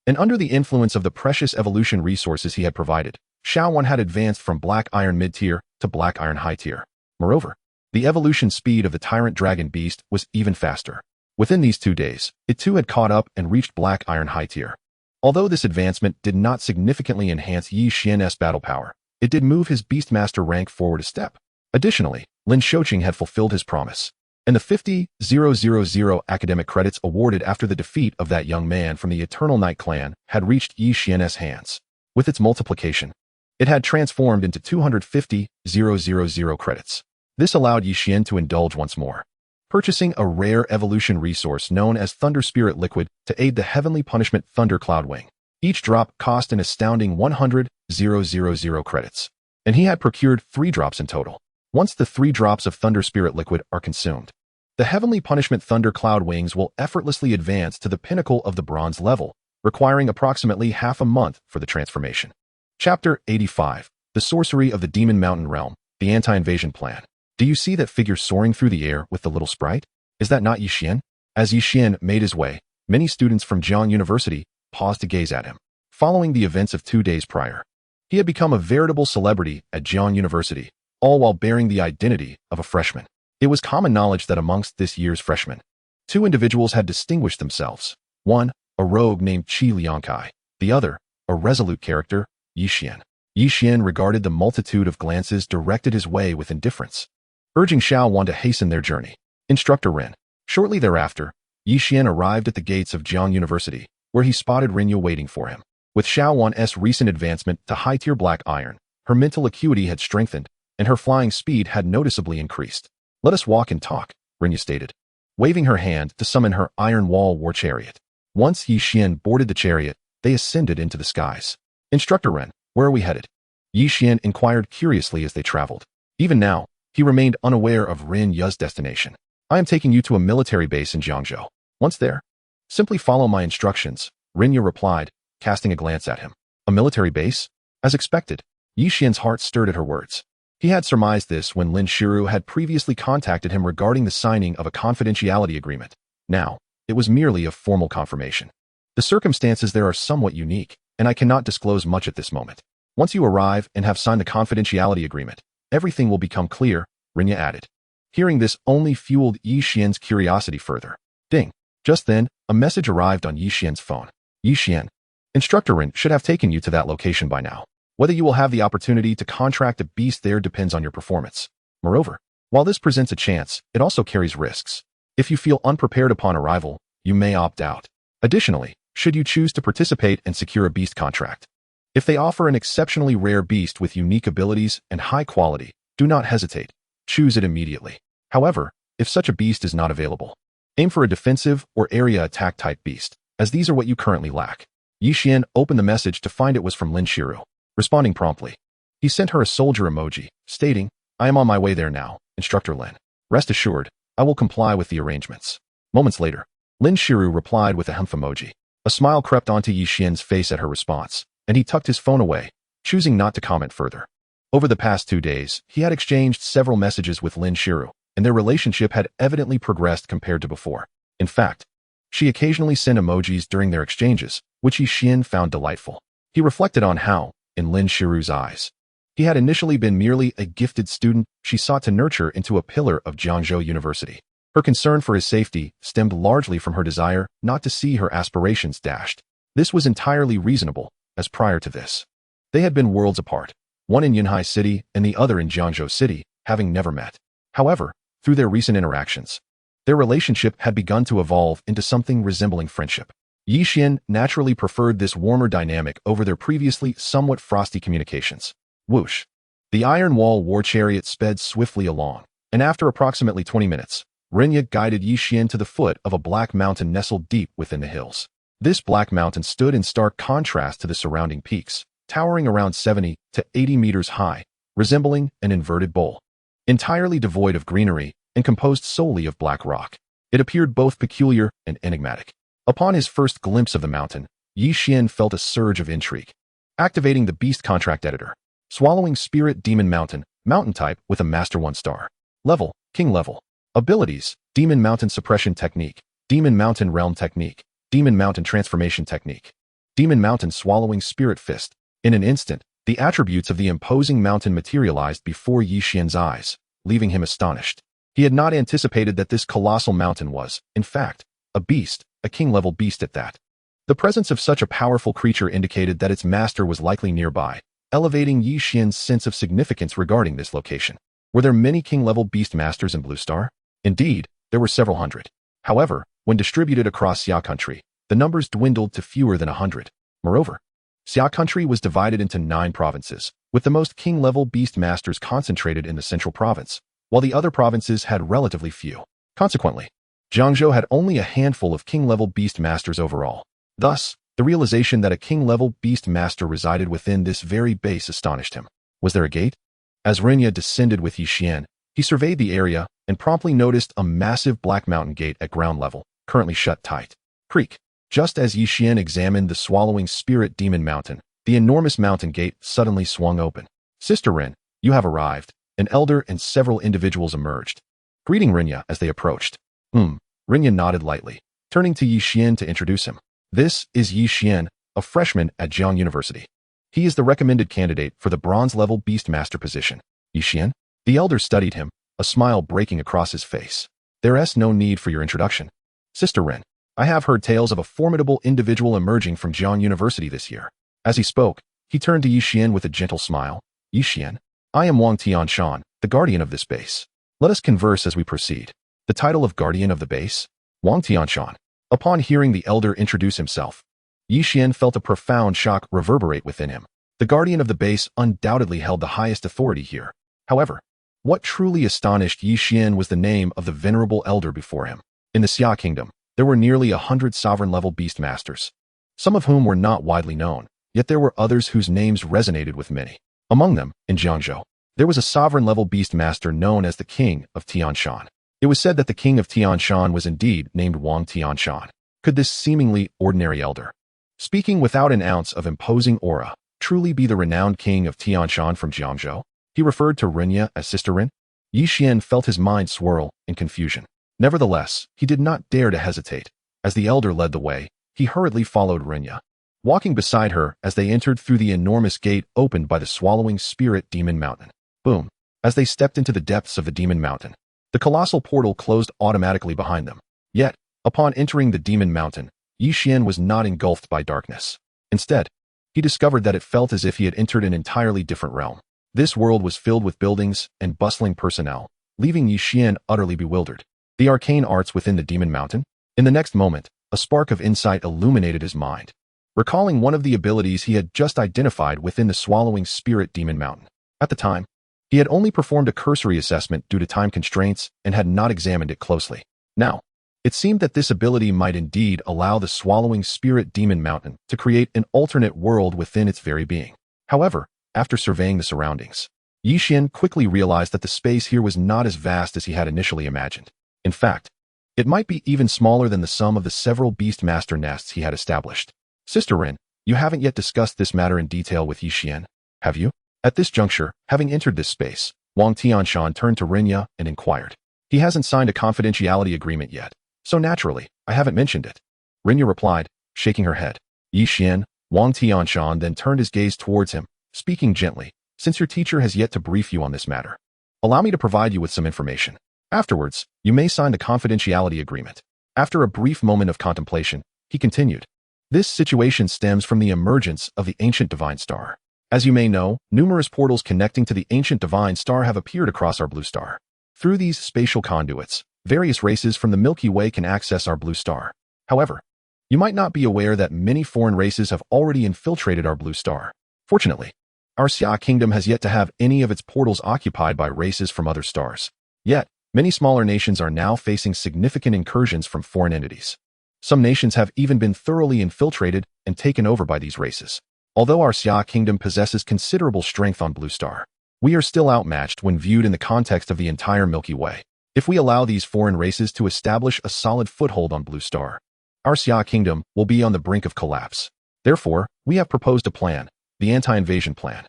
and under the influence of the precious evolution resources he had provided, Xuan had advanced from Black Iron mid-tier to Black Iron high-tier. Moreover, the evolution speed of the Tyrant Dragon Beast was even faster. Within these 2 days, it too had caught up and reached Black Iron high-tier. Although this advancement did not significantly enhance Yi Xian's battle power, it did move his Beastmaster rank forward a step. Additionally, Lin Shouqing had fulfilled his promise, and the 50,000 academic credits awarded after the defeat of that young man from the Eternal Night clan had reached Yi Xian's hands. With its multiplication, it had transformed into 250,000 credits. This allowed Yi Xian to indulge once more, purchasing a rare evolution resource known as Thunder Spirit Liquid to aid the Heavenly Punishment Thunder Cloudwing. Each drop cost an astounding 100,000 credits, and he had procured 3 drops in total. Once the 3 drops of Thunder Spirit Liquid are consumed, the Heavenly Punishment Thunder Cloud Wings will effortlessly advance to the pinnacle of the bronze level, requiring approximately half a month for the transformation. Chapter 85. The Sorcery of the Demon Mountain Realm, the Anti-Invasion Plan. Do you see that figure soaring through the air with the little sprite? Is that not Yi Xian? As Yi Xian made his way, many students from Jiang University paused to gaze at him. Following the events of 2 days prior, he had become a veritable celebrity at Jiang University, all while bearing the identity of a freshman. It was common knowledge that amongst this year's freshmen, 2 individuals had distinguished themselves. One, a rogue named Qi Liangkai. The other, a resolute character, Yi Xian. Yi Xian regarded the multitude of glances directed his way with indifference, urging Xuan to hasten their journey. Instructor Ren. Shortly thereafter, Yi Xian arrived at the gates of Jiang University, where he spotted Rinya waiting for him. With Xuan's recent advancement to high-tier Black Iron, her mental acuity had strengthened, and her flying speed had noticeably increased. Let us walk and talk, Rinya stated, waving her hand to summon her Iron Wall War Chariot. Once Yi Xian boarded the chariot, they ascended into the skies. Instructor Ren, where are we headed? Yi Xian inquired curiously as they traveled. Even now, he remained unaware of Rinya's destination. I am taking you to a military base in Jiangzhou. Once there, simply follow my instructions, Rinya replied, casting a glance at him. A military base? As expected, Yi Xian's heart stirred at her words. He had surmised this when Lin Shiru had previously contacted him regarding the signing of a confidentiality agreement. Now, it was merely a formal confirmation. The circumstances there are somewhat unique, and I cannot disclose much at this moment. Once you arrive and have signed the confidentiality agreement, everything will become clear, Rinya added. Hearing this only fueled Yi Xian's curiosity further. Ding. Just then, a message arrived on Yi Xian's phone. Yi Xian, Instructor Ren should have taken you to that location by now. Whether you will have the opportunity to contract a beast there depends on your performance. Moreover, while this presents a chance, it also carries risks. If you feel unprepared upon arrival, you may opt out. Additionally, should you choose to participate and secure a beast contract, if they offer an exceptionally rare beast with unique abilities and high quality, do not hesitate. Choose it immediately. However, if such a beast is not available, aim for a defensive or area attack type beast, as these are what you currently lack. Yi Xian opened the message to find it was from Lin Shiru. Responding promptly, he sent her a soldier emoji, stating, I am on my way there now. Instructor Lin. Rest assured, I will comply with the arrangements. Moments later, Lin Shiru replied with a humph emoji. A smile crept onto Yi Xian's face at her response, and he tucked his phone away, choosing not to comment further. Over the past 2 days, he had exchanged several messages with Lin Shiru, and their relationship had evidently progressed compared to before. In fact, she occasionally sent emojis during their exchanges, which Yi Xian found delightful. He reflected on how, in Lin Shiru's eyes, he had initially been merely a gifted student she sought to nurture into a pillar of Jiangzhou University. Her concern for his safety stemmed largely from her desire not to see her aspirations dashed. This was entirely reasonable, as prior to this, they had been worlds apart, one in Yunhai City and the other in Jiangzhou City, having never met. However, through their recent interactions, their relationship had begun to evolve into something resembling friendship. Yi Xian naturally preferred this warmer dynamic over their previously somewhat frosty communications. Whoosh! The Iron Wall war chariot sped swiftly along, and after approximately 20 minutes, Rinya guided Yi Xian to the foot of a black mountain nestled deep within the hills. This black mountain stood in stark contrast to the surrounding peaks, towering around 70 to 80 meters high, resembling an inverted bowl. Entirely devoid of greenery and composed solely of black rock, it appeared both peculiar and enigmatic. Upon his first glimpse of the mountain, Yi Xian felt a surge of intrigue. Activating the Beast Contract Editor. Swallowing Spirit Demon Mountain, Mountain Type with a Master 1 star. Level, King Level. Abilities, Demon Mountain Suppression Technique, Demon Mountain Realm Technique, Demon Mountain Transformation Technique, Demon Mountain Swallowing Spirit Fist. In an instant, the attributes of the imposing mountain materialized before Yi Xian's eyes, leaving him astonished. He had not anticipated that this colossal mountain was, in fact, a beast, a king-level beast at that. The presence of such a powerful creature indicated that its master was likely nearby, elevating Yi Xian's sense of significance regarding this location. Were there many king-level beast masters in Blue Star? Indeed, there were several hundred. However, when distributed across Xia country, the numbers dwindled to fewer than 100. Moreover, Xia country was divided into 9 provinces, with the most king-level beast masters concentrated in the central province, while the other provinces had relatively few. Consequently, Jiangzhou had only a handful of king-level beast masters overall. Thus, the realization that a king-level beast master resided within this very base astonished him. Was there a gate? As Rinya descended with Yi Xian, he surveyed the area and promptly noticed a massive black mountain gate at ground level, currently shut tight. Creak. Just as Yi Xian examined the swallowing spirit demon mountain, the enormous mountain gate suddenly swung open. Sister Rin, you have arrived. An elder and several individuals emerged, greeting Rinya as they approached. Rinya nodded lightly, turning to Yi Xian to introduce him. This is Yi Xian, a freshman at Jiang University. He is the recommended candidate for the bronze-level Beastmaster position. Yi Xian? The elder studied him, a smile breaking across his face. There's no need for your introduction. Sister Rin, I have heard tales of a formidable individual emerging from Jiang University this year. As he spoke, he turned to Yi Xian with a gentle smile. Yi Xian, I am Wang Tianshan, the guardian of this base. Let us converse as we proceed. The title of guardian of the base? Wang Tianshan. Upon hearing the elder introduce himself, Yi Xian felt a profound shock reverberate within him. The guardian of the base undoubtedly held the highest authority here. However, what truly astonished Yi Xian was the name of the venerable elder before him. In the Xia Kingdom, there were nearly 100 sovereign-level beastmasters, some of whom were not widely known, yet there were others whose names resonated with many. Among them, in Jiangzhou, there was a sovereign-level beastmaster known as the King of Tianshan. It was said that the King of Tianshan was indeed named Wang Tianshan. Could this seemingly ordinary elder, speaking without an ounce of imposing aura, truly be the renowned King of Tianshan from Jiangzhou? He referred to Rinya as Sister Rin. Yi Xian felt his mind swirl in confusion. Nevertheless, he did not dare to hesitate. As the elder led the way, he hurriedly followed Rinya, walking beside her as they entered through the enormous gate opened by the swallowing spirit demon mountain. Boom. As they stepped into the depths of the demon mountain, the colossal portal closed automatically behind them. Yet, upon entering the demon mountain, Yi Xian was not engulfed by darkness. Instead, he discovered that it felt as if he had entered an entirely different realm. This world was filled with buildings and bustling personnel, leaving Yi Xian utterly bewildered. The arcane arts within the demon mountain? In the next moment, a spark of insight illuminated his mind, recalling one of the abilities he had just identified within the swallowing spirit demon mountain. At the time, he had only performed a cursory assessment due to time constraints and had not examined it closely. Now, it seemed that this ability might indeed allow the swallowing spirit demon mountain to create an alternate world within its very being. However, after surveying the surroundings, Xian quickly realized that the space here was not as vast as he had initially imagined. In fact, it might be even smaller than the sum of the several Beastmaster nests he had established. Sister Rin, you haven't yet discussed this matter in detail with Xian, have you? At this juncture, having entered this space, Wang Tianshan turned to Rinya and inquired. He hasn't signed a confidentiality agreement yet, so naturally, I haven't mentioned it. Rinya replied, shaking her head. Xian, Wang Tianshan then turned his gaze towards him, speaking gently, since your teacher has yet to brief you on this matter. Allow me to provide you with some information. Afterwards, you may sign the confidentiality agreement. After a brief moment of contemplation, he continued. This situation stems from the emergence of the ancient divine star. As you may know, numerous portals connecting to the ancient divine star have appeared across our blue star. Through these spatial conduits, various races from the Milky Way can access our blue star. However, you might not be aware that many foreign races have already infiltrated our blue star. Fortunately, our Xia kingdom has yet to have any of its portals occupied by races from other stars. Yet, many smaller nations are now facing significant incursions from foreign entities. Some nations have even been thoroughly infiltrated and taken over by these races. Although our Xia kingdom possesses considerable strength on Blue Star, we are still outmatched when viewed in the context of the entire Milky Way. If we allow these foreign races to establish a solid foothold on Blue Star, our Xia kingdom will be on the brink of collapse. Therefore, we have proposed a plan, the anti-invasion plan.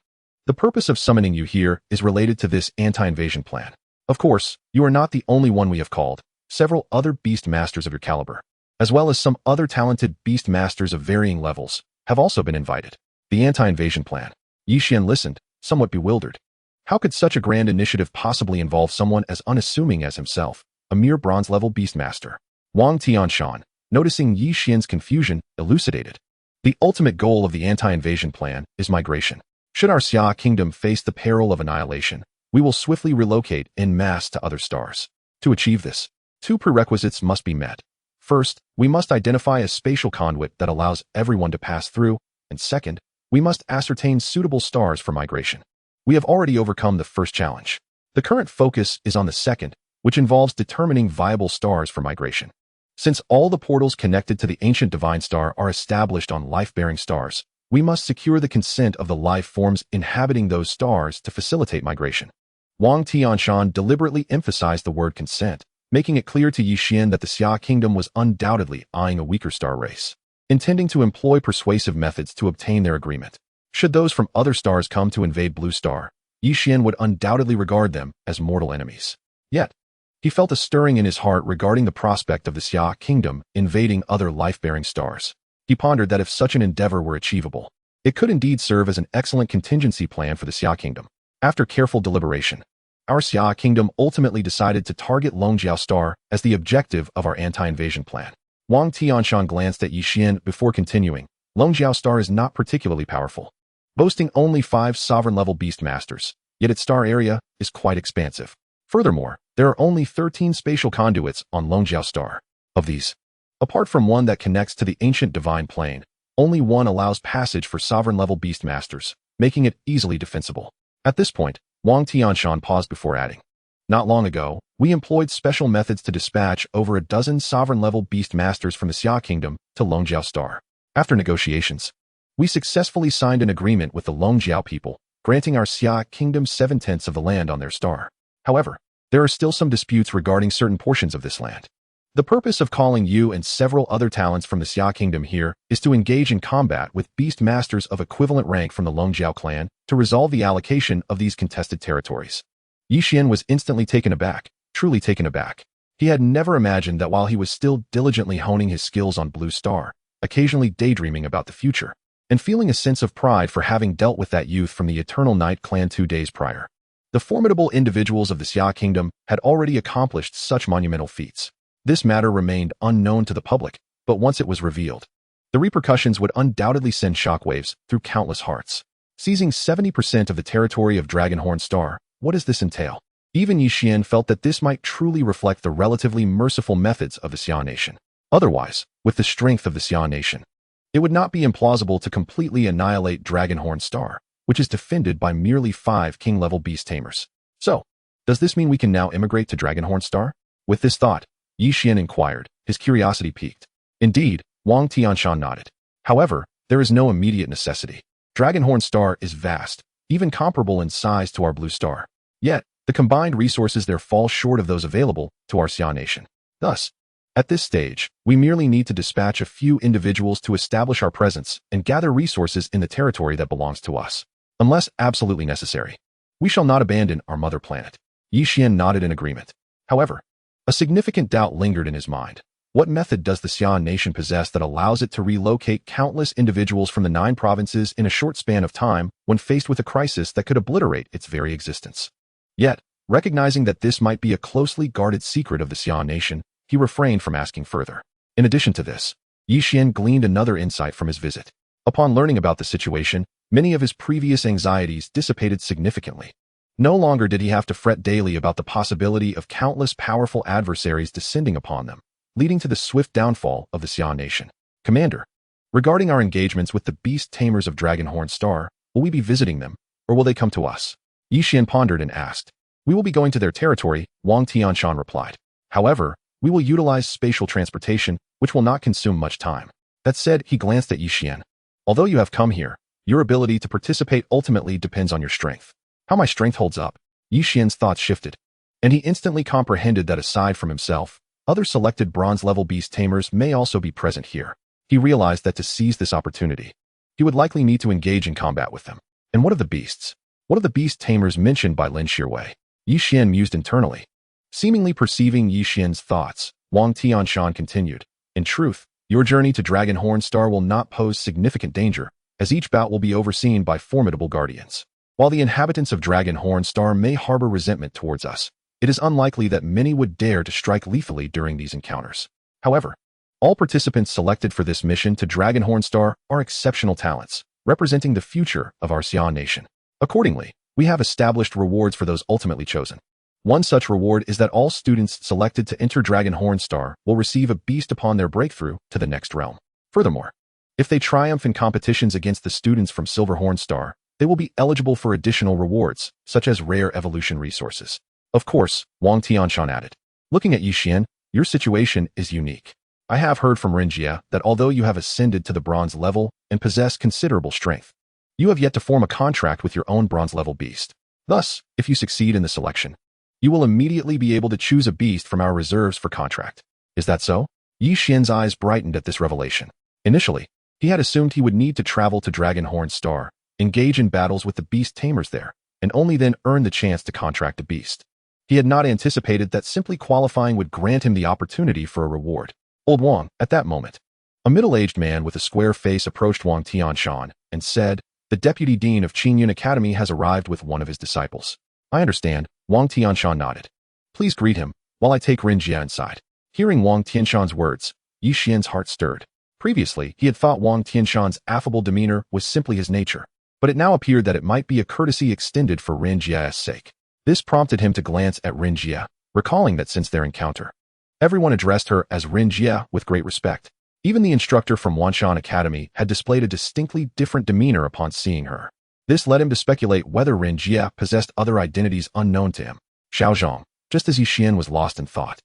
The purpose of summoning you here is related to this anti-invasion plan. Of course, you are not the only one we have called. Several other beast masters of your caliber, as well as some other talented beast masters of varying levels, have also been invited. The anti-invasion plan. Xian listened, somewhat bewildered. How could such a grand initiative possibly involve someone as unassuming as himself, a mere bronze-level beastmaster? Wang Tianshan, noticing Xian's confusion, elucidated. The ultimate goal of the anti-invasion plan is migration. Should our Xia kingdom face the peril of annihilation, we will swiftly relocate en masse to other stars. To achieve this, two prerequisites must be met. First, we must identify a spatial conduit that allows everyone to pass through, and second, we must ascertain suitable stars for migration. We have already overcome the first challenge. The current focus is on the second, which involves determining viable stars for migration. Since all the portals connected to the ancient divine star are established on life-bearing stars, we must secure the consent of the life forms inhabiting those stars to facilitate migration. Wang Tianshan deliberately emphasized the word consent, making it clear to Xian that the Xia kingdom was undoubtedly eyeing a weaker star race, intending to employ persuasive methods to obtain their agreement. Should those from other stars come to invade Blue Star, Xian would undoubtedly regard them as mortal enemies. Yet, he felt a stirring in his heart regarding the prospect of the Xia kingdom invading other life-bearing stars. He pondered that if such an endeavor were achievable, it could indeed serve as an excellent contingency plan for the Xia kingdom. After careful deliberation, our Xia kingdom ultimately decided to target Longjiao Star as the objective of our anti-invasion plan. Wang Tianshan glanced at Xian before continuing. Longjiao Star is not particularly powerful, boasting only 5 sovereign-level beast masters, yet its star area is quite expansive. Furthermore, there are only 13 spatial conduits on Longjiao Star. Of these, apart from one that connects to the ancient divine plane, only one allows passage for sovereign-level beast masters, making it easily defensible. At this point, Wang Tianshan paused before adding, "Not long ago, we employed special methods to dispatch over a dozen sovereign-level beast masters from the Xia kingdom to Longjiao Star. After negotiations, we successfully signed an agreement with the Longjiao people, granting our Xia kingdom 7/10 of the land on their star. However, there are still some disputes regarding certain portions of this land. The purpose of calling you and several other talents from the Xia kingdom here is to engage in combat with beast masters of equivalent rank from the Longjiao clan to resolve the allocation of these contested territories." Xian was instantly taken aback, truly taken aback. He had never imagined that while he was still diligently honing his skills on Blue Star, occasionally daydreaming about the future, and feeling a sense of pride for having dealt with that youth from the Eternal Night clan 2 days prior, the formidable individuals of the Xia kingdom had already accomplished such monumental feats. This matter remained unknown to the public, but once it was revealed, the repercussions would undoubtedly send shockwaves through countless hearts. Seizing 70% of the territory of Dragonhorn Star, what does this entail? Even Xian felt that this might truly reflect the relatively merciful methods of the Xia nation. Otherwise, with the strength of the Xia nation, it would not be implausible to completely annihilate Dragonhorn Star, which is defended by merely 5 king-level beast tamers. So, does this mean we can now immigrate to Dragonhorn Star? With this thought, Xian inquired, his curiosity piqued. Indeed, Wang Tianshan nodded. However, there is no immediate necessity. Dragonhorn Star is vast, even comparable in size to our blue star. Yet, the combined resources there fall short of those available to our Xian nation. Thus, at this stage, we merely need to dispatch a few individuals to establish our presence and gather resources in the territory that belongs to us. Unless absolutely necessary, we shall not abandon our mother planet. Yixian nodded in agreement. However, a significant doubt lingered in his mind. What method does the Xian nation possess that allows it to relocate countless individuals from the 9 provinces in a short span of time when faced with a crisis that could obliterate its very existence? Yet, recognizing that this might be a closely guarded secret of the Xian nation, he refrained from asking further. In addition to this, Yixian gleaned another insight from his visit. Upon learning about the situation, many of his previous anxieties dissipated significantly. No longer did he have to fret daily about the possibility of countless powerful adversaries descending upon them, leading to the swift downfall of the Xian nation. Commander, regarding our engagements with the beast tamers of Dragonhorn Star, will we be visiting them, or will they come to us? Yixian pondered and asked. We will be going to their territory, Wang Tianshan replied. However, we will utilize spatial transportation, which will not consume much time. That said, he glanced at Yixian. Although you have come here, your ability to participate ultimately depends on your strength. How my strength holds up? Yixian's thoughts shifted, and he instantly comprehended that aside from himself, other selected bronze-level beast tamers may also be present here. He realized that to seize this opportunity, he would likely need to engage in combat with them. And what of the beasts? What of the beast tamers mentioned by Lin Shirwei? Yixian mused internally. Seemingly perceiving Yixian's thoughts, Wang Tianshan continued. In truth, your journey to Dragonhorn Star will not pose significant danger, as each bout will be overseen by formidable guardians. While the inhabitants of Dragonhorn Star may harbor resentment towards us, it is unlikely that many would dare to strike lethally during these encounters. However, all participants selected for this mission to Dragonhorn Star are exceptional talents, representing the future of our Xian nation. Accordingly, we have established rewards for those ultimately chosen. One such reward is that all students selected to enter Dragonhorn Star will receive a beast upon their breakthrough to the next realm. Furthermore, if they triumph in competitions against the students from Silverhorn Star, they will be eligible for additional rewards, such as rare evolution resources. Of course, Wang Tianshan added. Looking at Yixian, your situation is unique. I have heard from Rinjia that although you have ascended to the bronze level and possess considerable strength, you have yet to form a contract with your own bronze level beast. Thus, if you succeed in the selection, you will immediately be able to choose a beast from our reserves for contract. Is that so? Yixian's eyes brightened at this revelation. Initially, he had assumed he would need to travel to Dragonhorn Star, engage in battles with the beast tamers there, and only then earn the chance to contract a beast. He had not anticipated that simply qualifying would grant him the opportunity for a reward. Old Wang, at that moment, a middle-aged man with a square face approached Wang Tianshan and said, the deputy dean of Qingyun Academy has arrived with one of his disciples. I understand, Wang Tianshan nodded. Please greet him, while I take Rinjia inside. Hearing Wang Tianshan's words, Yixian's heart stirred. Previously, he had thought Wang Tianshan's affable demeanor was simply his nature, but it now appeared that it might be a courtesy extended for Rinjia's sake. This prompted him to glance at Rinjia, recalling that since their encounter, everyone addressed her as Rinjia with great respect. Even the instructor from Wanshan Academy had displayed a distinctly different demeanor upon seeing her. This led him to speculate whether Rinjia possessed other identities unknown to him. Xiaozhong, just as Yixian was lost in thought,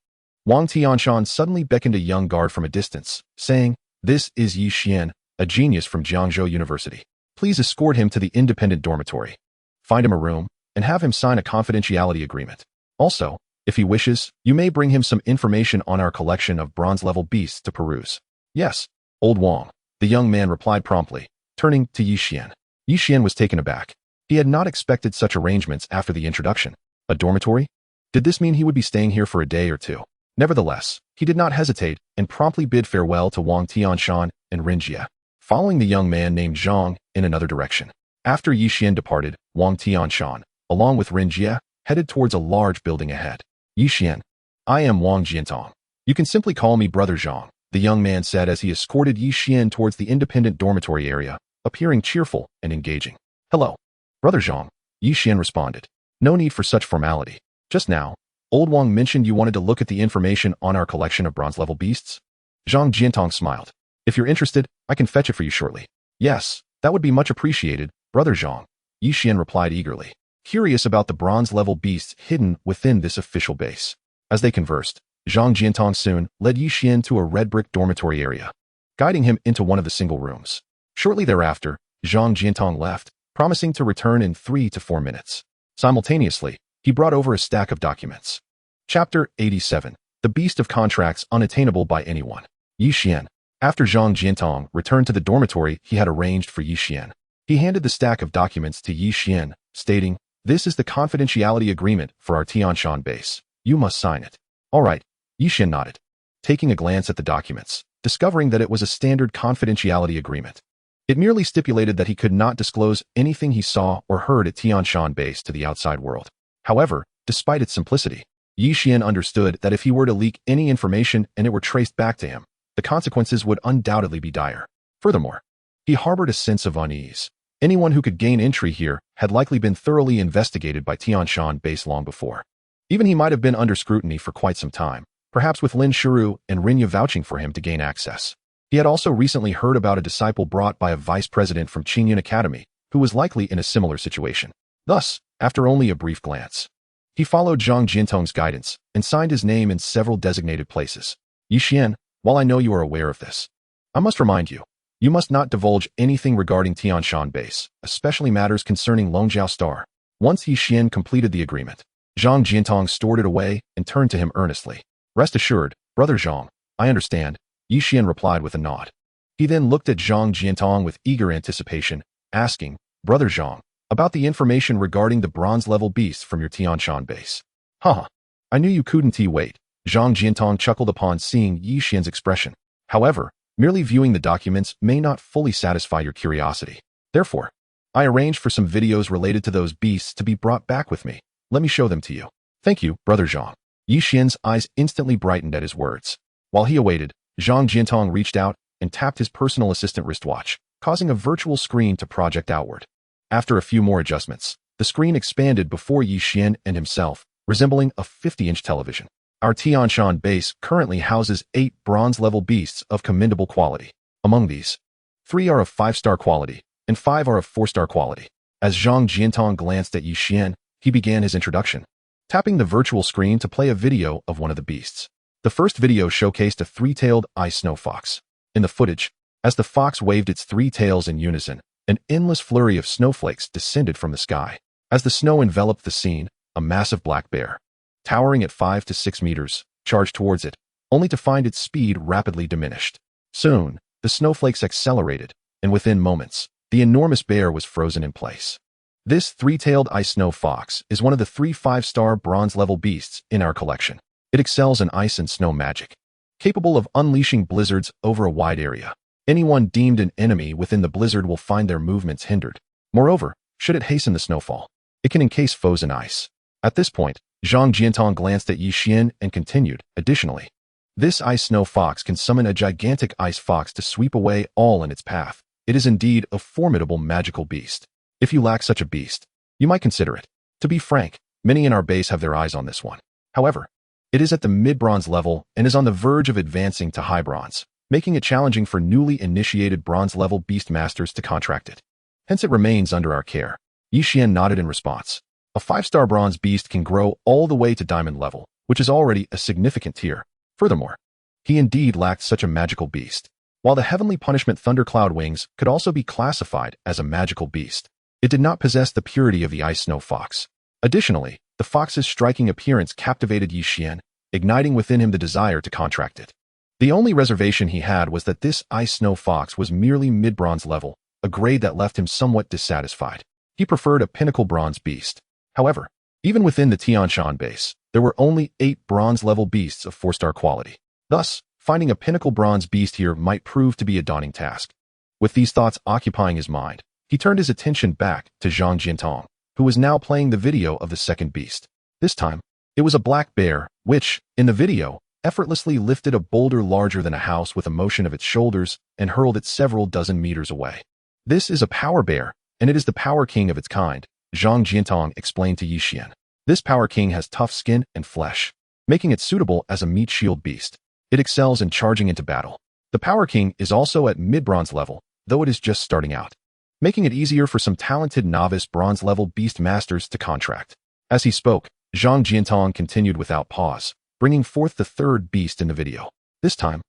Wang Tianshan suddenly beckoned a young guard from a distance, saying, This is Yixian, a genius from Jiangzhou University. Please escort him to the independent dormitory. Find him a room, and have him sign a confidentiality agreement. Also, if he wishes, you may bring him some information on our collection of bronze-level beasts to peruse. Yes, old Wang, the young man replied promptly, turning to Yixian. Yixian was taken aback. He had not expected such arrangements after the introduction. A dormitory? Did this mean he would be staying here for a day or two? Nevertheless, he did not hesitate and promptly bid farewell to Wang Tianshan and Rinjia, following the young man named Zhang in another direction. After Yixian departed, Wang Tianshan, along with Rinjia, headed towards a large building ahead. Yixian, I am Wang Jiantong. You can simply call me Brother Zhang, the young man said as he escorted Yixian towards the independent dormitory area, appearing cheerful and engaging. Hello, Brother Zhang, Yixian responded. No need for such formality. Just now, old Wang mentioned you wanted to look at the information on our collection of bronze-level beasts. Zhang Jiantong smiled. If you're interested, I can fetch it for you shortly. Yes, that would be much appreciated, Brother Zhang, Yixian replied eagerly, curious about the bronze-level beasts hidden within this official base. As they conversed, Zhang Jiantong soon led Yixian to a red-brick dormitory area, guiding him into one of the single rooms. Shortly thereafter, Zhang Jiantong left, promising to return in 3 to 4 minutes. Simultaneously, he brought over a stack of documents. Chapter 87. The Beast of Contracts Unattainable by Anyone. Yixian. After Zhang Jiantong returned to the dormitory he had arranged for Yixian, he handed the stack of documents to Yixian, stating, "This is the confidentiality agreement for our Tianshan base. You must sign it." "All right," Yixian nodded, taking a glance at the documents, discovering that it was a standard confidentiality agreement. It merely stipulated that he could not disclose anything he saw or heard at Tianshan base to the outside world. However, despite its simplicity, Yixian understood that if he were to leak any information and it were traced back to him, the consequences would undoubtedly be dire. Furthermore, he harbored a sense of unease. Anyone who could gain entry here had likely been thoroughly investigated by Tianshan base long before. Even he might have been under scrutiny for quite some time, perhaps with Lin Shiru and Rinya vouching for him to gain access. He had also recently heard about a disciple brought by a vice president from Qingyun Academy, who was likely in a similar situation. Thus, after only a brief glance, he followed Zhang Jiantong's guidance and signed his name in several designated places. "Yixian, while I know you are aware of this, I must remind you, you must not divulge anything regarding Tianshan base, especially matters concerning Longjiao Star." Once Yixian completed the agreement, Zhang Jiantong stored it away and turned to him earnestly. "Rest assured, Brother Zhang, I understand," Yixian replied with a nod. He then looked at Zhang Jiantong with eager anticipation, asking, "Brother Zhang, about the information regarding the bronze-level beasts from your Tianshan base." "Haha, I knew you couldn't wait," Zhang Jiantong chuckled upon seeing Yixian's expression. "However, merely viewing the documents may not fully satisfy your curiosity. Therefore, I arranged for some videos related to those beasts to be brought back with me. Let me show them to you." "Thank you, Brother Zhang." Yixian's eyes instantly brightened at his words. While he awaited, Zhang Jiantong reached out and tapped his personal assistant wristwatch, causing a virtual screen to project outward. After a few more adjustments, the screen expanded before Yixian and himself, resembling a 50-inch television. "Our Tianshan base currently houses 8 bronze-level beasts of commendable quality. Among these, 3 are of 5-star quality, and 5 are of 4-star quality." As Zhang Jiantong glanced at Yixian, he began his introduction, tapping the virtual screen to play a video of one of the beasts. The first video showcased a 3-tailed ice snow fox. In the footage, as the fox waved its 3 tails in unison, an endless flurry of snowflakes descended from the sky. As the snow enveloped the scene, a massive black bear, towering at 5 to 6 meters, charged towards it, only to find its speed rapidly diminished. Soon, the snowflakes accelerated, and within moments, the enormous bear was frozen in place. This 3-tailed ice snow fox is one of the 3 5-star bronze-level beasts in our collection. It excels in ice and snow magic, capable of unleashing blizzards over a wide area. Anyone deemed an enemy within the blizzard will find their movements hindered. Moreover, should it hasten the snowfall, it can encase foes in ice. At this point, Zhang Jiantong glanced at Yixian and continued, "Additionally, this ice snow fox can summon a gigantic ice fox to sweep away all in its path. It is indeed a formidable magical beast. If you lack such a beast, you might consider it. To be frank, many in our base have their eyes on this one. However, it is at the mid-bronze level and is on the verge of advancing to high bronze, making it challenging for newly initiated bronze-level beast masters to contract it. Hence it remains under our care." Yixian nodded in response. A 5-star bronze beast can grow all the way to diamond level, which is already a significant tier. Furthermore, he indeed lacked such a magical beast. While the heavenly punishment Thundercloud Wings could also be classified as a magical beast, it did not possess the purity of the ice snow fox. Additionally, the fox's striking appearance captivated Yixian, igniting within him the desire to contract it. The only reservation he had was that this ice snow fox was merely mid-bronze level, a grade that left him somewhat dissatisfied. He preferred a pinnacle bronze beast. However, even within the Tianshan base, there were only 8 bronze-level beasts of 4-star quality. Thus, finding a pinnacle bronze beast here might prove to be a daunting task. With these thoughts occupying his mind, he turned his attention back to Zhang Jiantong, who was now playing the video of the second beast. This time, it was a black bear, which, in the video, effortlessly lifted a boulder larger than a house with a motion of its shoulders and hurled it several dozen meters away. "This is a power bear, and it is the power king of its kind," Zhang Jiantong explained to Yixian. "This power king has tough skin and flesh, making it suitable as a meat shield beast. It excels in charging into battle. The power king is also at mid-bronze level, though it is just starting out, making it easier for some talented novice bronze-level beast masters to contract." As he spoke, Zhang Jiantong continued without pause, bringing forth the third beast in the video. This time,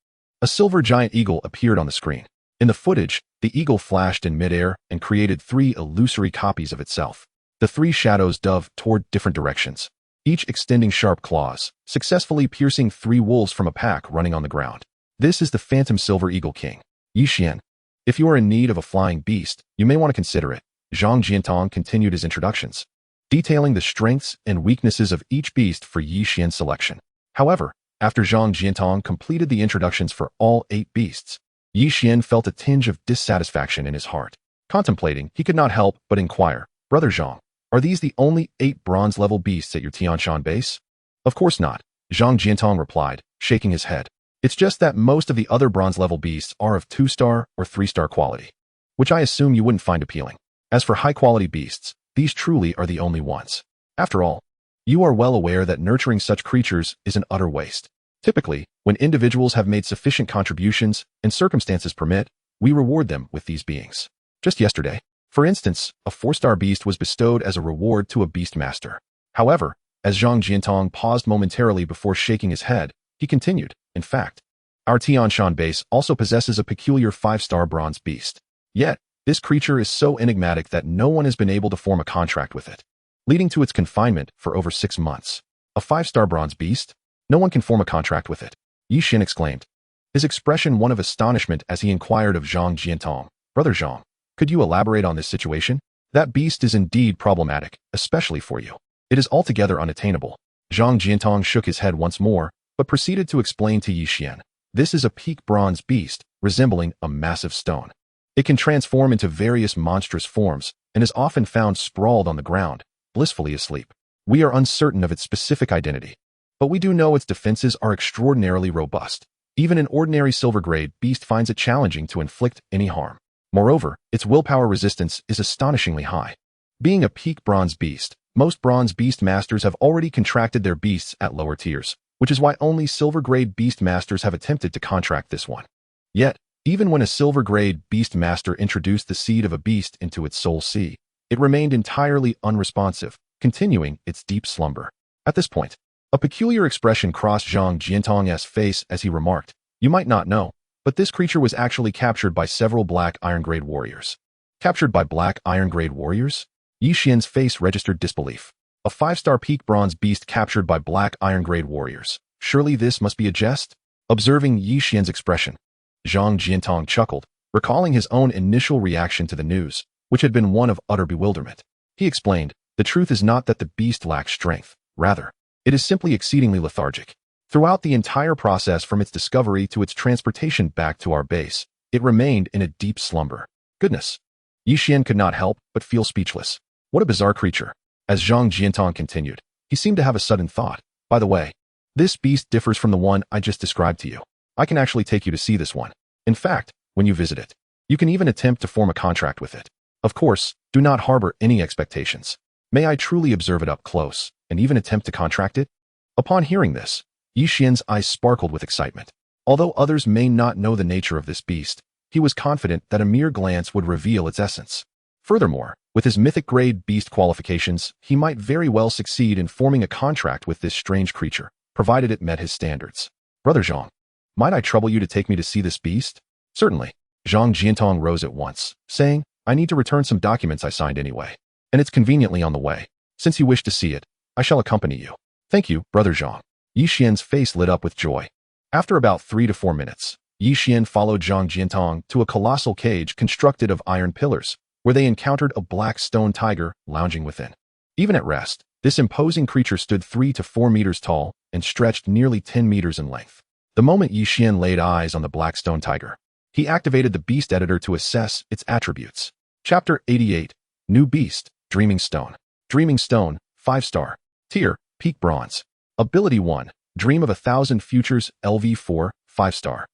a silver giant eagle appeared on the screen. In the footage, The eagle flashed in midair and created 3 illusory copies of itself. The 3 shadows dove toward different directions, each extending sharp claws, successfully piercing 3 wolves from a pack running on the ground. This is the Phantom Silver Eagle King, Yixian. If you are in need of a flying beast, you may want to consider it. Zhang Jiantong continued his introductions, detailing the strengths and weaknesses of each beast for Yixian's selection. However, after Zhang Jiantong completed the introductions for all 8 beasts, Yixian felt a tinge of dissatisfaction in his heart. Contemplating, he could not help but inquire, "Brother Zhang, are these the only 8 bronze-level beasts at your Tianshan base?" "Of course not," Zhang Jiantong replied, shaking his head. "It's just that most of the other bronze-level beasts are of 2-star or 3-star quality, which I assume you wouldn't find appealing. As for high-quality beasts, these truly are the only ones. After all, you are well aware that nurturing such creatures is an utter waste. Typically, when individuals have made sufficient contributions and circumstances permit, we reward them with these beings. Just yesterday, for instance, a 4-star beast was bestowed as a reward to a beast master. However, as Zhang Jiantong paused momentarily before shaking his head, he continued, "In fact, our Tianshan base also possesses a peculiar 5-star bronze beast. Yet, this creature is so enigmatic that no one has been able to form a contract with it, leading to its confinement for over 6 months. A 5-star bronze beast? No one can form a contract with it," Yixian exclaimed, his expression one of astonishment as he inquired of Zhang Jiantong, "Brother Zhang, could you elaborate on this situation? That beast is indeed problematic, especially for you. It is altogether unattainable." Zhang Jiantong shook his head once more, but proceeded to explain to Yixian, "This is a peak bronze beast, resembling a massive stone. It can transform into various monstrous forms, and is often found sprawled on the ground, blissfully asleep. We are uncertain of its specific identity, but we do know its defenses are extraordinarily robust. Even an ordinary silver-grade beast finds it challenging to inflict any harm. Moreover, its willpower resistance is astonishingly high. Being a peak bronze beast, most bronze beast masters have already contracted their beasts at lower tiers, which is why only silver-grade beast masters have attempted to contract this one. Yet, even when a silver-grade beast master introduced the seed of a beast into its soul sea, it remained entirely unresponsive, continuing its deep slumber." At this point, a peculiar expression crossed Zhang Jiantong's face as he remarked, "You might not know, but this creature was actually captured by several black iron-grade warriors." "Captured by black iron-grade warriors?" Yixian's face registered disbelief. "A 5-star peak bronze beast captured by black iron-grade warriors. Surely this must be a jest?" Observing Yixian's expression, Zhang Jiantong chuckled, recalling his own initial reaction to the news, which had been one of utter bewilderment. He explained, "The truth is not that the beast lacks strength. Rather, it is simply exceedingly lethargic. Throughout the entire process from its discovery to its transportation back to our base, it remained in a deep slumber." Goodness! Yixian could not help but feel speechless. What a bizarre creature. As Zhang Jiantong continued, he seemed to have a sudden thought. "By the way, this beast differs from the one I just described to you. I can actually take you to see this one. In fact, when you visit it, you can even attempt to form a contract with it. Of course, do not harbor any expectations. May I truly observe it up close, and even attempt to contract it?" Upon hearing this, Yixian's eyes sparkled with excitement. Although others may not know the nature of this beast, he was confident that a mere glance would reveal its essence. Furthermore, with his mythic-grade beast qualifications, he might very well succeed in forming a contract with this strange creature, provided it met his standards. "Brother Zhang, might I trouble you to take me to see this beast?" "Certainly." Zhang Jiantong rose at once, saying, "I need to return some documents I signed anyway, and it's conveniently on the way. Since you wish to see it, I shall accompany you." "Thank you, Brother Zhang." Yixian's face lit up with joy. After about 3 to 4 minutes, Yixian followed Zhang Jiantong to a colossal cage constructed of iron pillars, where they encountered a black stone tiger lounging within. Even at rest, this imposing creature stood 3 to 4 meters tall and stretched nearly 10 meters in length. The moment Yixian laid eyes on the black stone tiger, he activated the beast editor to assess its attributes. Chapter 88, New Beast, Dreaming Stone. Dreaming Stone, 5-star. Tier, Peak Bronze. Ability 1, Dream of 1,000 Futures, LV4, 5-star.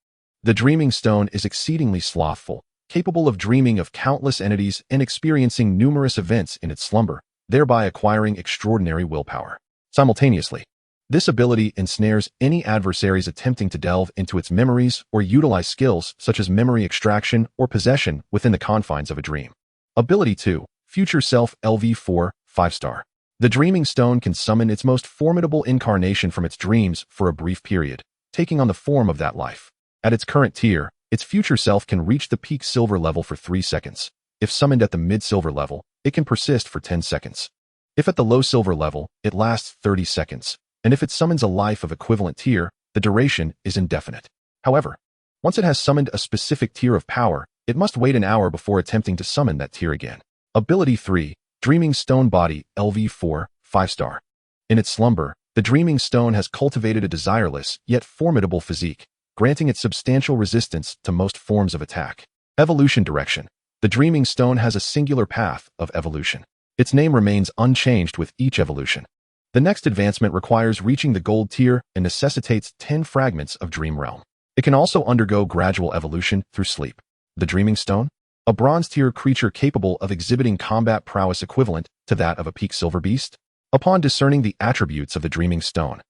The Dreaming Stone is exceedingly slothful, capable of dreaming of countless entities and experiencing numerous events in its slumber, thereby acquiring extraordinary willpower. Simultaneously, this ability ensnares any adversaries attempting to delve into its memories or utilize skills such as memory extraction or possession within the confines of a dream. Ability 2, Future Self LV4, 5-star. The Dreaming Stone can summon its most formidable incarnation from its dreams for a brief period, taking on the form of that life. At its current tier, Its future self can reach the peak silver level for 3 seconds. If summoned at the mid-silver level, it can persist for 10 seconds. If at the low silver level, it lasts 30 seconds. And if it summons a life of equivalent tier, the duration is indefinite. However, once it has summoned a specific tier of power, it must wait an hour before attempting to summon that tier again. Ability 3, Dreaming Stone Body, LV4, 5-star. In its slumber, the Dreaming Stone has cultivated a desireless, yet formidable physique, granting it substantial resistance to most forms of attack. Evolution direction. The Dreaming Stone has a singular path of evolution. Its name remains unchanged with each evolution. The next advancement requires reaching the gold tier and necessitates 10 fragments of Dream Realm. It can also undergo gradual evolution through sleep. The Dreaming Stone? A bronze tier creature capable of exhibiting combat prowess equivalent to that of a peak silver beast? Upon discerning the attributes of the Dreaming Stone,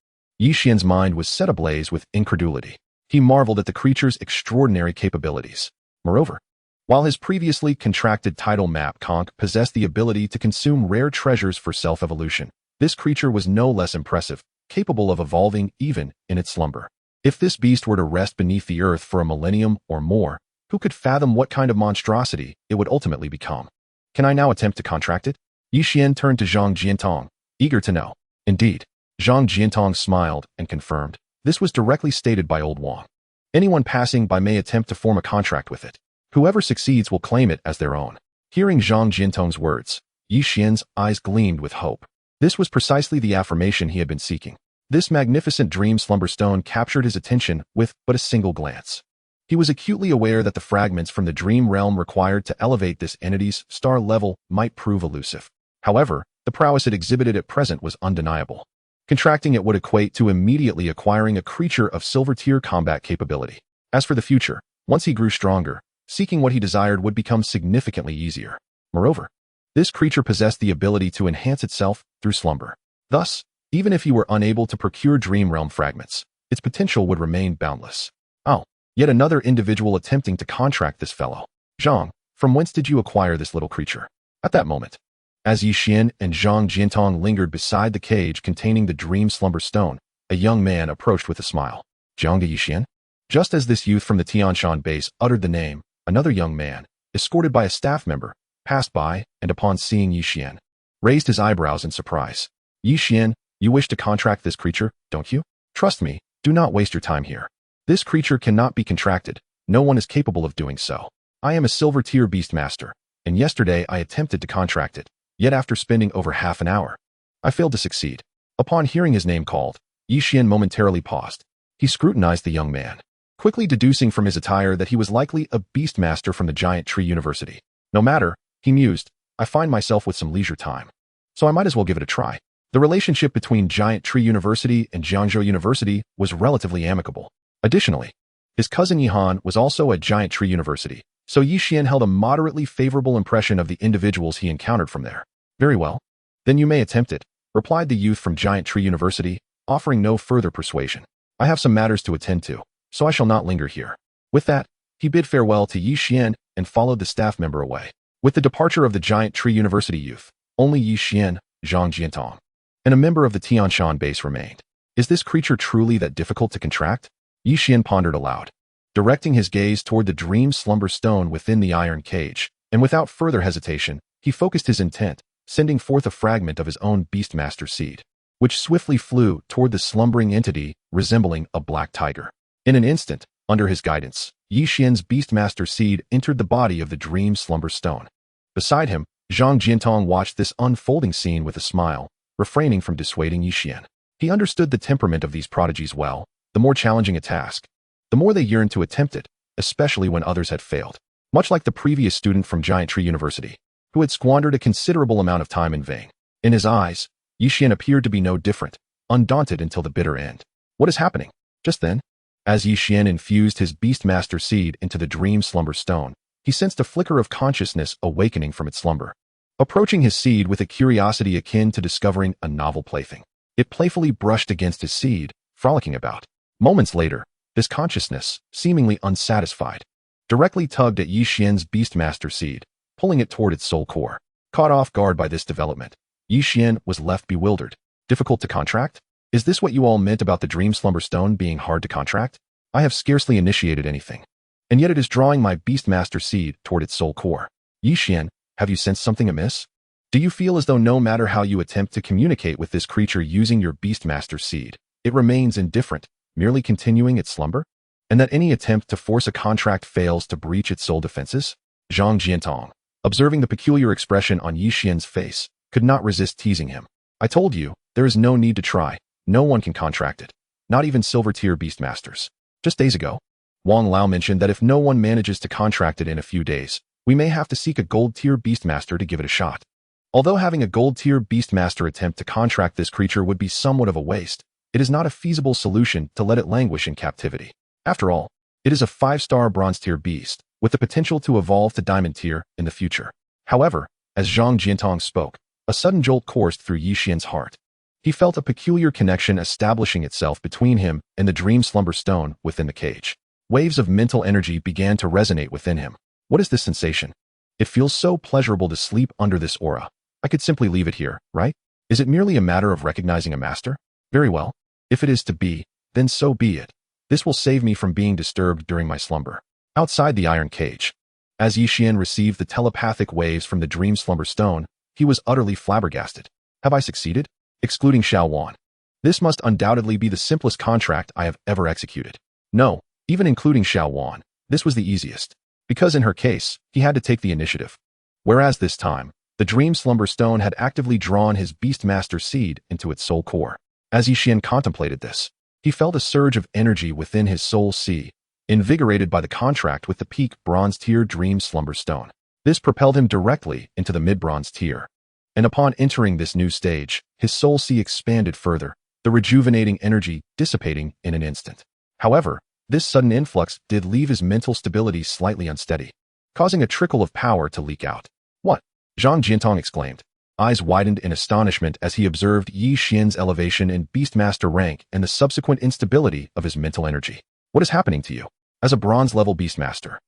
Yixian's mind was set ablaze with incredulity. He marveled at the creature's extraordinary capabilities. Moreover, while his previously contracted title map Conch possessed the ability to consume rare treasures for self-evolution, this creature was no less impressive, capable of evolving even in its slumber. If this beast were to rest beneath the earth for a millennium or more, who could fathom what kind of monstrosity it would ultimately become? Can I now attempt to contract it? Yixian turned to Zhang Jiantong, eager to know. Indeed, Zhang Jiantong smiled and confirmed. This was directly stated by Old Wang. Anyone passing by may attempt to form a contract with it. Whoever succeeds will claim it as their own. Hearing Zhang Jiantong's words, Yixian's eyes gleamed with hope. This was precisely the affirmation he had been seeking. This magnificent dream slumber stone captured his attention with but a single glance. He was acutely aware that the fragments from the dream realm required to elevate this entity's star level might prove elusive. However, the prowess it exhibited at present was undeniable. Contracting it would equate to immediately acquiring a creature of silver tier combat capability. As for the future, once he grew stronger, seeking what he desired would become significantly easier. Moreover, this creature possessed the ability to enhance itself through slumber. Thus, even if he were unable to procure dream realm fragments, its potential would remain boundless. Oh, yet another individual attempting to contract this fellow. Zhang, from whence did you acquire this little creature? At that moment, as Yixian and Zhang Jiantong lingered beside the cage containing the dream slumber stone, a young man approached with a smile. Zhang Yixian? Just as this youth from the Tianshan base uttered the name, another young man, escorted by a staff member, passed by and upon seeing Yixian, raised his eyebrows in surprise. Yixian, you wish to contract this creature, don't you? Trust me, do not waste your time here. This creature cannot be contracted. No one is capable of doing so. I am a silver tier beast master, and yesterday I attempted to contract it, yet after spending over half an hour, I failed to succeed. Upon hearing his name called, Yixian momentarily paused. He scrutinized the young man, quickly deducing from his attire that he was likely a beast master from the Giant Tree University. No matter, he mused, I find myself with some leisure time, so I might as well give it a try. The relationship between Giant Tree University and Jiangzhou University was relatively amicable. Additionally, his cousin Yihan was also at Giant Tree University, so Yixian held a moderately favorable impression of the individuals he encountered from there. Very well. Then you may attempt it, replied the youth from Giant Tree University, offering no further persuasion. I have some matters to attend to, so I shall not linger here. With that, he bid farewell to Yixian and followed the staff member away. With the departure of the Giant Tree University youth, only Yixian, Zhang Jiantong, and a member of the Tianshan base remained. Is this creature truly that difficult to contract? Yixian pondered aloud, directing his gaze toward the dream slumber stone within the iron cage, and without further hesitation, he focused his intent, sending forth a fragment of his own Beastmaster seed, which swiftly flew toward the slumbering entity resembling a black tiger. In an instant, under his guidance, Yixian's Beastmaster seed entered the body of the dream slumber stone. Beside him, Zhang Jiantong watched this unfolding scene with a smile, refraining from dissuading Yixian. He understood the temperament of these prodigies well. The more challenging a task, the more they yearned to attempt it, especially when others had failed. Much like the previous student from Giant Tree University, who had squandered a considerable amount of time in vain. In his eyes, Yixian appeared to be no different, undaunted until the bitter end. What is happening? Just then, as Yixian infused his Beastmaster seed into the dream slumber stone, he sensed a flicker of consciousness awakening from its slumber. Approaching his seed with a curiosity akin to discovering a novel plaything, it playfully brushed against his seed, frolicking about. Moments later, this consciousness, seemingly unsatisfied, directly tugged at Yixian's Beastmaster seed, pulling it toward its soul core. Caught off guard by this development, Yixian was left bewildered. Difficult to contract? Is this what you all meant about the dream slumber stone being hard to contract? I have scarcely initiated anything. and yet it is drawing my Beastmaster seed toward its soul core. Yixian, have you sensed something amiss? Do you feel as though no matter how you attempt to communicate with this creature using your Beastmaster seed, it remains indifferent, merely continuing its slumber? And that any attempt to force a contract fails to breach its soul defenses? Zhang Jiantong, observing the peculiar expression on Yixian's face, could not resist teasing him. I told you, there is no need to try. No one can contract it. Not even silver-tier Beastmasters. Just days ago, Wang Lao mentioned that if no one manages to contract it in a few days, we may have to seek a gold-tier Beastmaster to give it a shot. Although having a gold-tier Beastmaster attempt to contract this creature would be somewhat of a waste, it is not a feasible solution to let it languish in captivity. After all, it is a 5-star bronze-tier beast, with the potential to evolve to diamond tier in the future. However, as Zhang Jiantong spoke, a sudden jolt coursed through Yixian's heart. He felt a peculiar connection establishing itself between him and the dream slumber stone within the cage. Waves of mental energy began to resonate within him. What is this sensation? It feels so pleasurable to sleep under this aura. I could simply leave it here, right? Is it merely a matter of recognizing a master? Very well. If it is to be, then so be it. This will save me from being disturbed during my slumber. Outside the iron cage, as Yixian received the telepathic waves from the dream slumber stone, he was utterly flabbergasted. Have I succeeded? Excluding Xuan. This must undoubtedly be the simplest contract I have ever executed. No, even including Xuan, this was the easiest. Because in her case, he had to take the initiative. Whereas this time, the dream slumber stone had actively drawn his Beastmaster seed into its soul core. As Yixian contemplated this, he felt a surge of energy within his soul sea, invigorated by the contract with the peak bronze tier dream slumber stone. This propelled him directly into the mid-bronze tier. And upon entering this new stage, his soul sea expanded further, the rejuvenating energy dissipating in an instant. However, this sudden influx did leave his mental stability slightly unsteady, causing a trickle of power to leak out. What? Zhang Jiantong exclaimed. Eyes widened in astonishment as he observed Yixian's elevation in Beastmaster rank and the subsequent instability of his mental energy. What is happening to you? As a bronze-level Beastmaster,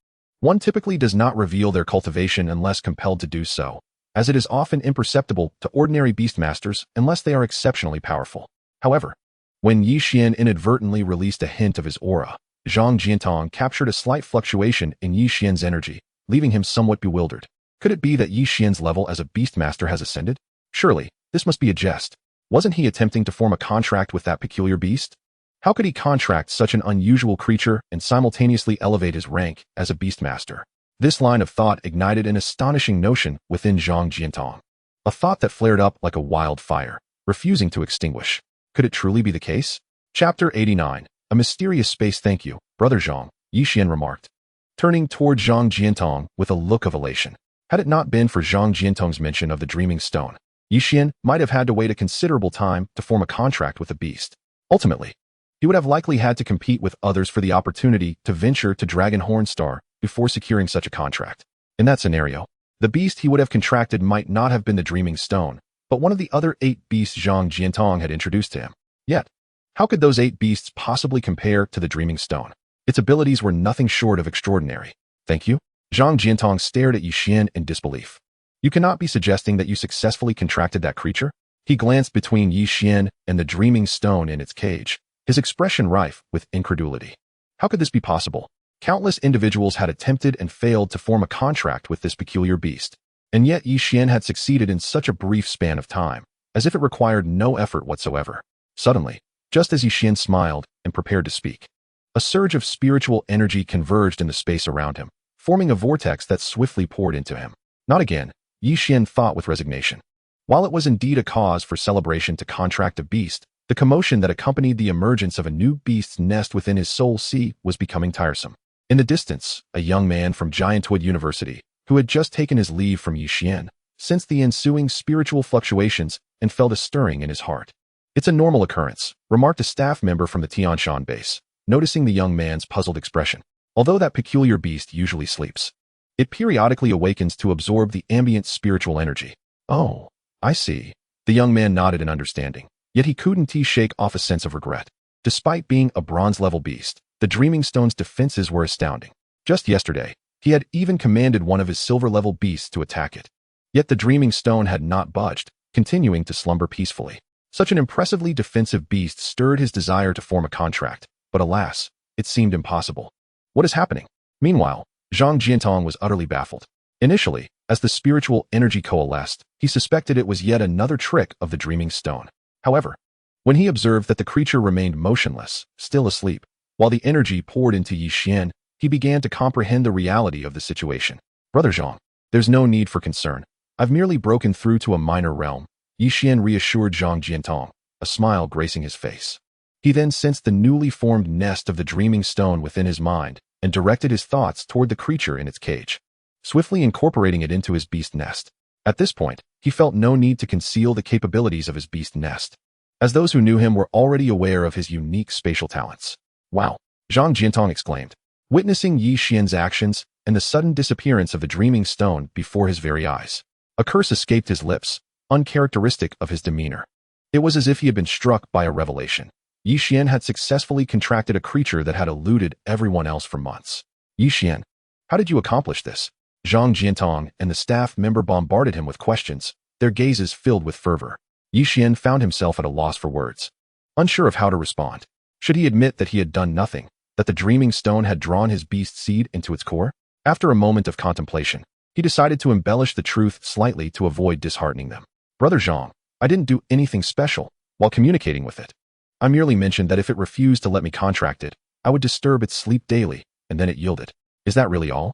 one typically does not reveal their cultivation unless compelled to do so, as it is often imperceptible to ordinary Beastmasters unless they are exceptionally powerful. However, when Yixian inadvertently released a hint of his aura, Zhang Jiantong captured a slight fluctuation in Yixian's energy, leaving him somewhat bewildered. Could it be that Yixian's level as a Beastmaster has ascended? Surely, this must be a jest. Wasn't he attempting to form a contract with that peculiar beast? How could he contract such an unusual creature and simultaneously elevate his rank as a Beastmaster? This line of thought ignited an astonishing notion within Zhang Jiantong. A thought that flared up like a wildfire, refusing to extinguish. Could it truly be the case? Chapter 89. A mysterious space. Thank you, Brother Zhang, Yixian remarked, turning toward Zhang Jiantong with a look of elation. Had it not been for Zhang Jiantong's mention of the Dreaming Stone, Yixian might have had to wait a considerable time to form a contract with the beast. Ultimately, he would have likely had to compete with others for the opportunity to venture to Dragon Hornstar before securing such a contract. In that scenario, the beast he would have contracted might not have been the Dreaming Stone, but one of the other 8 beasts Zhang Jiantong had introduced to him. Yet, how could those 8 beasts possibly compare to the Dreaming Stone? Its abilities were nothing short of extraordinary. Thank you. Zhang Jiantong stared at Yixian in disbelief. You cannot be suggesting that you successfully contracted that creature? He glanced between Yixian and the Dreaming Stone in its cage, his expression rife with incredulity. How could this be possible? Countless individuals had attempted and failed to form a contract with this peculiar beast, and yet Yixian had succeeded in such a brief span of time, as if it required no effort whatsoever. Suddenly, just as Yixian smiled and prepared to speak, a surge of spiritual energy converged in the space around him, forming a vortex that swiftly poured into him. Not again, Yixian thought with resignation. While it was indeed a cause for celebration to contract a beast, the commotion that accompanied the emergence of a new beast's nest within his soul sea was becoming tiresome. In the distance, a young man from Giantwood University, who had just taken his leave from Yixian, sensed the ensuing spiritual fluctuations and felt a stirring in his heart. It's a normal occurrence, remarked a staff member from the Tianshan base, noticing the young man's puzzled expression. Although that peculiar beast usually sleeps, it periodically awakens to absorb the ambient spiritual energy. Oh, I see. The young man nodded in understanding, yet he couldn't shake off a sense of regret. Despite being a bronze-level beast, the Dreaming Stone's defenses were astounding. Just yesterday, he had even commanded one of his silver-level beasts to attack it. Yet the Dreaming Stone had not budged, continuing to slumber peacefully. Such an impressively defensive beast stirred his desire to form a contract, but alas, it seemed impossible. What is happening? Meanwhile, Zhang Jiantong was utterly baffled. Initially, as the spiritual energy coalesced, he suspected it was yet another trick of the Dreaming Stone. However, when he observed that the creature remained motionless, still asleep, while the energy poured into Yi Xian, he began to comprehend the reality of the situation. Brother Zhang, there's no need for concern. I've merely broken through to a minor realm, Yi Xian reassured Zhang Jiantong, a smile gracing his face. He then sensed the newly formed nest of the Dreaming Stone within his mind and directed his thoughts toward the creature in its cage, swiftly incorporating it into his beast nest. At this point, he felt no need to conceal the capabilities of his beast nest, as those who knew him were already aware of his unique spatial talents. Wow! Zhang Jiantong exclaimed, witnessing Yi Xian's actions and the sudden disappearance of the Dreaming Stone before his very eyes. A curse escaped his lips, uncharacteristic of his demeanor. It was as if he had been struck by a revelation. Yi Xian had successfully contracted a creature that had eluded everyone else for months. Yi Xian, how did you accomplish this? Zhang Jiantong and the staff member bombarded him with questions, their gazes filled with fervor. Yi Xian found himself at a loss for words, unsure of how to respond. Should he admit that he had done nothing, that the Dreaming Stone had drawn his beast seed into its core? After a moment of contemplation, he decided to embellish the truth slightly to avoid disheartening them. Brother Zhang, I didn't do anything special while communicating with it. I merely mentioned that if it refused to let me contract it, I would disturb its sleep daily, and then it yielded. Is that really all?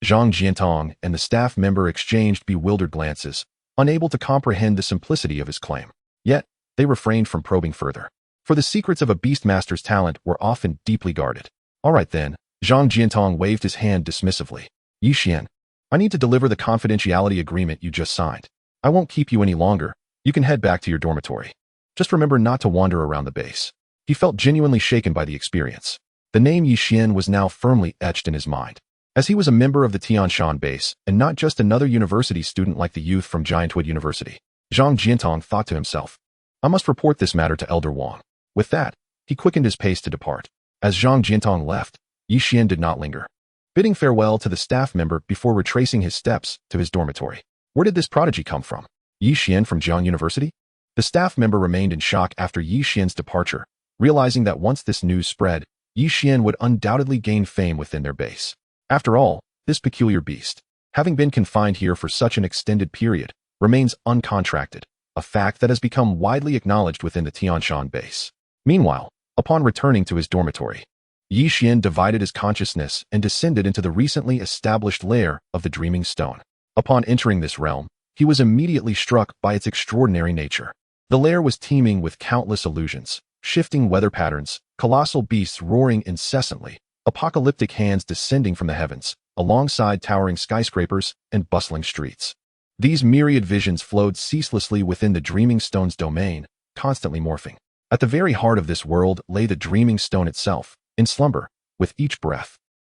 Zhang Jiantong and the staff member exchanged bewildered glances, unable to comprehend the simplicity of his claim. Yet, they refrained from probing further, for the secrets of a beastmaster's talent were often deeply guarded. All right then, Zhang Jiantong waved his hand dismissively. Yi Xian, I need to deliver the confidentiality agreement you just signed. I won't keep you any longer. You can head back to your dormitory. Just remember not to wander around the base. He felt genuinely shaken by the experience. The name Yi Xian was now firmly etched in his mind, as he was a member of the Tianshan base and not just another university student like the youth from Giantwood University. Zhang Jiantong thought to himself, I must report this matter to Elder Wang. With that, he quickened his pace to depart. As Zhang Jiantong left, Yi Xian did not linger, bidding farewell to the staff member before retracing his steps to his dormitory. Where did this prodigy come from? Yi Xian from Jiang University? The staff member remained in shock after Yi Xian's departure, realizing that once this news spread, Yi Xian would undoubtedly gain fame within their base. After all, this peculiar beast, having been confined here for such an extended period, remains uncontracted, a fact that has become widely acknowledged within the Tianshan base. Meanwhile, upon returning to his dormitory, Yi Xian divided his consciousness and descended into the recently established lair of the Dreaming Stone. Upon entering this realm, he was immediately struck by its extraordinary nature. The lair was teeming with countless illusions, shifting weather patterns, colossal beasts roaring incessantly, apocalyptic hands descending from the heavens, alongside towering skyscrapers and bustling streets. These myriad visions flowed ceaselessly within the Dreaming Stone's domain, constantly morphing. At the very heart of this world lay the Dreaming Stone itself, in slumber, with each breath.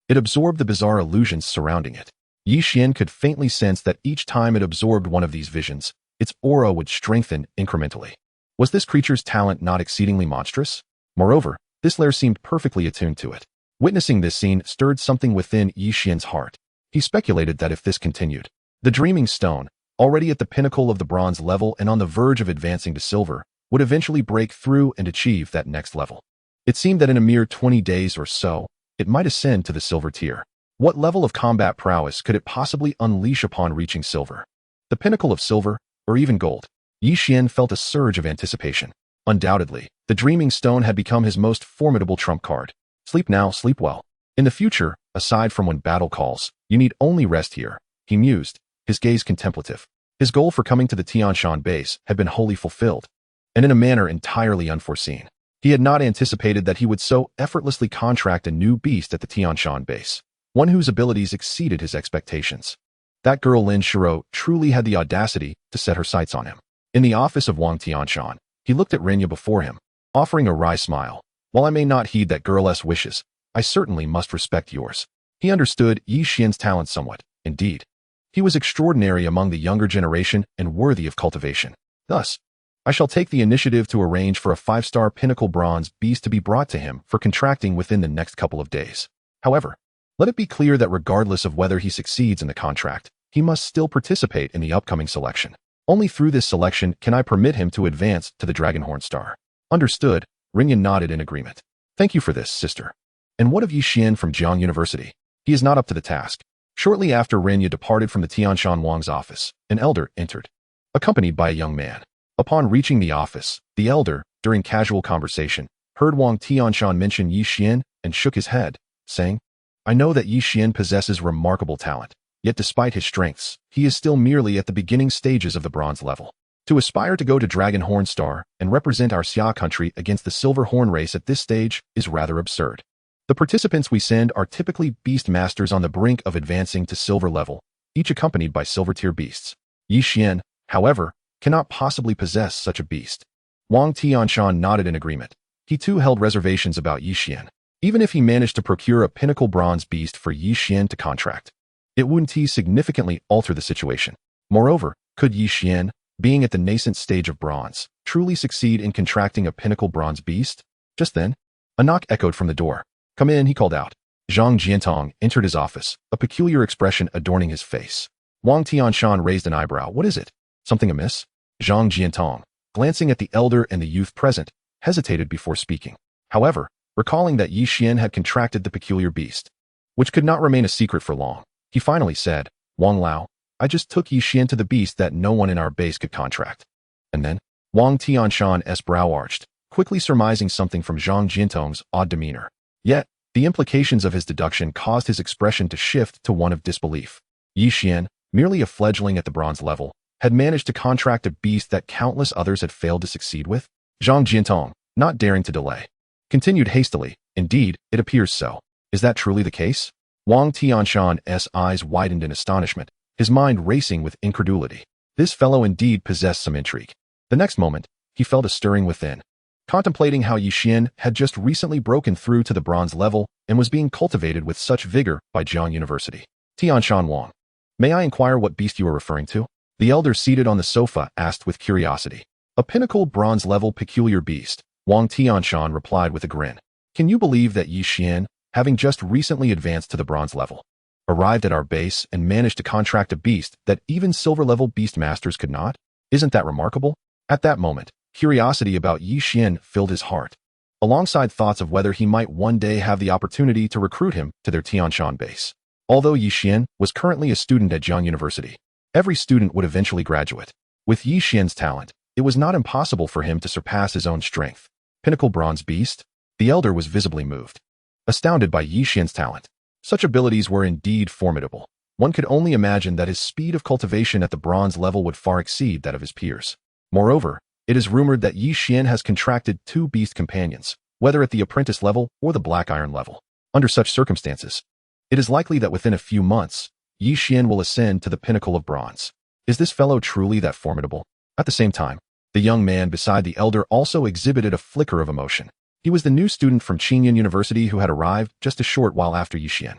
It absorbed the bizarre illusions surrounding it. Yi Xian could faintly sense that each time it absorbed one of these visions, its aura would strengthen incrementally. Was this creature's talent not exceedingly monstrous? Moreover, this lair seemed perfectly attuned to it. Witnessing this scene stirred something within Yi Xian's heart. He speculated that if this continued, the Dreaming Stone, already at the pinnacle of the bronze level and on the verge of advancing to silver, would eventually break through and achieve that next level. It seemed that in a mere 20 days or so, it might ascend to the silver tier. What level of combat prowess could it possibly unleash upon reaching silver? The pinnacle of silver, or even gold? Yi Xian felt a surge of anticipation. Undoubtedly, the Dreaming Stone had become his most formidable trump card. Sleep now, sleep well. In the future, aside from when battle calls, you need only rest here, he mused, his gaze contemplative. His goal for coming to the Tianshan base had been wholly fulfilled, and in a manner entirely unforeseen. He had not anticipated that he would so effortlessly contract a new beast at the Tianshan base, one whose abilities exceeded his expectations. That girl Lin Shiro truly had the audacity to set her sights on him. In the office of Wang Tianshan, he looked at Renya before him, offering a wry smile. While I may not heed that girl's wishes, I certainly must respect yours. He understood Yi Xian's talent somewhat. Indeed, he was extraordinary among the younger generation and worthy of cultivation. Thus, I shall take the initiative to arrange for a 5-star pinnacle bronze beast to be brought to him for contracting within the next couple of days. However, let it be clear that regardless of whether he succeeds in the contract, he must still participate in the upcoming selection. Only through this selection can I permit him to advance to the Dragonhorn Star. Understood, Rinyan nodded in agreement. Thank you for this, sister. And what of Yi Xian from Jiang University? He is not up to the task. Shortly after Renya departed from the Tianshan Wang's office, an elder entered, accompanied by a young man. Upon reaching the office, the elder, during casual conversation, heard Wang Tianshan mention Yi Xian and shook his head, saying, I know that Yi Xian possesses remarkable talent, yet despite his strengths, he is still merely at the beginning stages of the bronze level. To aspire to go to Dragon Horn Star and represent our Xia country against the Silver Horn race at this stage is rather absurd. The participants we send are typically beast masters on the brink of advancing to silver level, each accompanied by silver tier beasts. Yi Xian, however, cannot possibly possess such a beast. Wang Tianshan nodded in agreement. He too held reservations about Yi Xian. Even if he managed to procure a pinnacle bronze beast for Yi Xian to contract, it wouldn't significantly alter the situation. Moreover, could Yi Xian, being at the nascent stage of bronze, truly succeed in contracting a pinnacle bronze beast? Just then, a knock echoed from the door. Come in, he called out. Zhang Jiantong entered his office, a peculiar expression adorning his face. Wang Tianshan raised an eyebrow. What is it? Something amiss? Zhang Jiantong, glancing at the elder and the youth present, hesitated before speaking. However, recalling that Yi Xian had contracted the peculiar beast, which could not remain a secret for long, he finally said, Wang Lao, I just took Yi Xian to the beast that no one in our base could contract. And then, Wang Tianshan's brow arched, quickly surmising something from Zhang Jiantong's odd demeanor. Yet, the implications of his deduction caused his expression to shift to one of disbelief. Yi Xian, merely a fledgling at the bronze level, had managed to contract a beast that countless others had failed to succeed with? Zhang Jiantong, not daring to delay, continued hastily, indeed, it appears so. Is that truly the case? Wang Tianshan's eyes widened in astonishment, his mind racing with incredulity. This fellow indeed possessed some intrigue. The next moment, he felt a stirring within. Contemplating how Yi Xian had just recently broken through to the bronze level and was being cultivated with such vigor by Jiang University. Tianshan Wang, may I inquire what beast you are referring to? The elder seated on the sofa asked with curiosity. A pinnacle bronze level peculiar beast, Wang Tianshan replied with a grin. Can you believe that Yi Xian, having just recently advanced to the bronze level, arrived at our base and managed to contract a beast that even silver level beast masters could not? Isn't that remarkable? At that moment, curiosity about Yi Xian filled his heart, alongside thoughts of whether he might one day have the opportunity to recruit him to their Tianshan base. Although Yi Xian was currently a student at Jiang University, every student would eventually graduate. With Yi Xian's talent, it was not impossible for him to surpass his own strength. Pinnacle bronze beast? The elder was visibly moved, astounded by Yi Xian's talent. Such abilities were indeed formidable. One could only imagine that his speed of cultivation at the bronze level would far exceed that of his peers. Moreover, it is rumored that Yi Xian has contracted 2 beast companions, whether at the apprentice level or the black iron level. Under such circumstances, it is likely that within a few months, Yi Xian will ascend to the pinnacle of bronze. Is this fellow truly that formidable? At the same time, the young man beside the elder also exhibited a flicker of emotion. He was the new student from Qingyun University who had arrived just a short while after Yi Xian.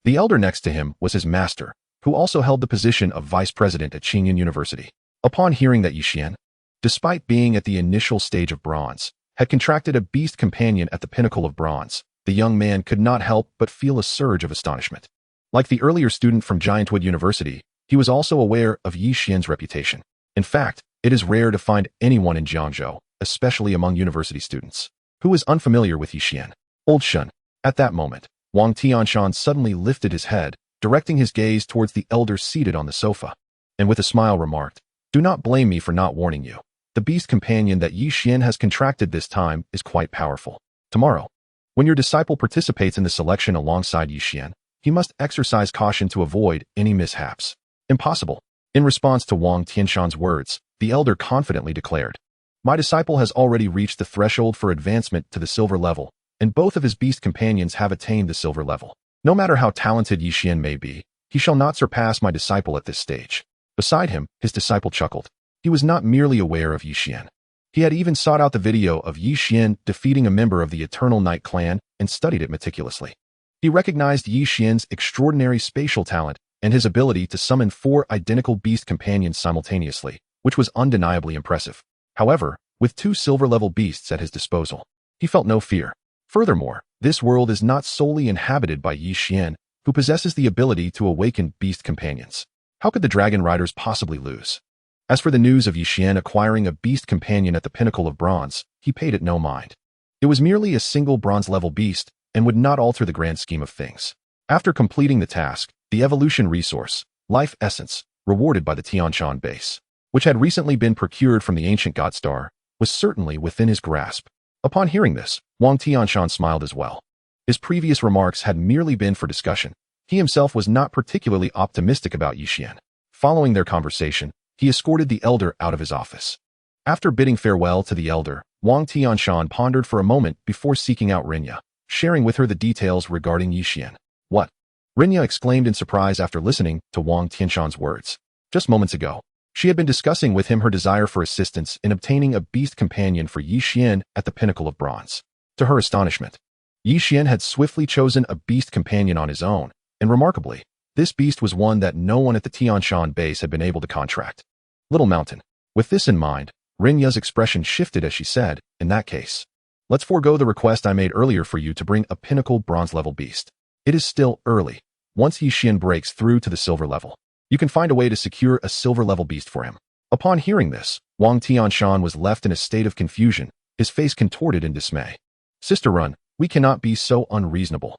The elder next to him was his master, who also held the position of vice president at Qingyun University. Upon hearing that Yi Xian, despite being at the initial stage of bronze, had contracted a beast companion at the pinnacle of bronze, the young man could not help but feel a surge of astonishment. Like the earlier student from Giantwood University, he was also aware of Yi Xian's reputation. In fact, it is rare to find anyone in Jiangzhou, especially among university students, who is unfamiliar with Yi Xian. Old Shun. At that moment, Wang Tianshan suddenly lifted his head, directing his gaze towards the elder seated on the sofa, and with a smile remarked, Do not blame me for not warning you. The beast companion that Yi Xian has contracted this time is quite powerful. Tomorrow, when your disciple participates in the selection alongside Yi Xian, he must exercise caution to avoid any mishaps. Impossible. In response to Wang Tianshan's words, the elder confidently declared, My disciple has already reached the threshold for advancement to the silver level, and both of his beast companions have attained the silver level. No matter how talented Yi Xian may be, he shall not surpass my disciple at this stage. Beside him, his disciple chuckled. He was not merely aware of Yi Xian. He had even sought out the video of Yi Xian defeating a member of the Eternal Night clan and studied it meticulously. He recognized Yi Xian's extraordinary spatial talent and his ability to summon 4 identical beast companions simultaneously, which was undeniably impressive. However, with 2 silver-level beasts at his disposal, he felt no fear. Furthermore, this world is not solely inhabited by Yi Xian, who possesses the ability to awaken beast companions. How could the Dragon Riders possibly lose? As for the news of Yi Xian acquiring a beast companion at the pinnacle of bronze, he paid it no mind. It was merely a single bronze-level beast and would not alter the grand scheme of things. After completing the task, the evolution resource, life essence, rewarded by the Tianshan base, which had recently been procured from the ancient god star, was certainly within his grasp. Upon hearing this, Wang Tianshan smiled as well. His previous remarks had merely been for discussion. He himself was not particularly optimistic about Yixian. Following their conversation, he escorted the elder out of his office. After bidding farewell to the elder, Wang Tianshan pondered for a moment before seeking out Rinya, sharing with her the details regarding Yixian. What? Rinya exclaimed in surprise after listening to Wang Tianshan's words. Just moments ago, she had been discussing with him her desire for assistance in obtaining a beast companion for Yixian at the pinnacle of bronze. To her astonishment, Yixian had swiftly chosen a beast companion on his own, and remarkably, this beast was one that no one at the Tianshan base had been able to contract. Little Mountain. With this in mind, Rinya's expression shifted as she said, in that case, let's forego the request I made earlier for you to bring a pinnacle bronze-level beast. It is still early. Once Yixian breaks through to the silver level, you can find a way to secure a silver-level beast for him. Upon hearing this, Wang Tianshan was left in a state of confusion, his face contorted in dismay. Sister Run, we cannot be so unreasonable.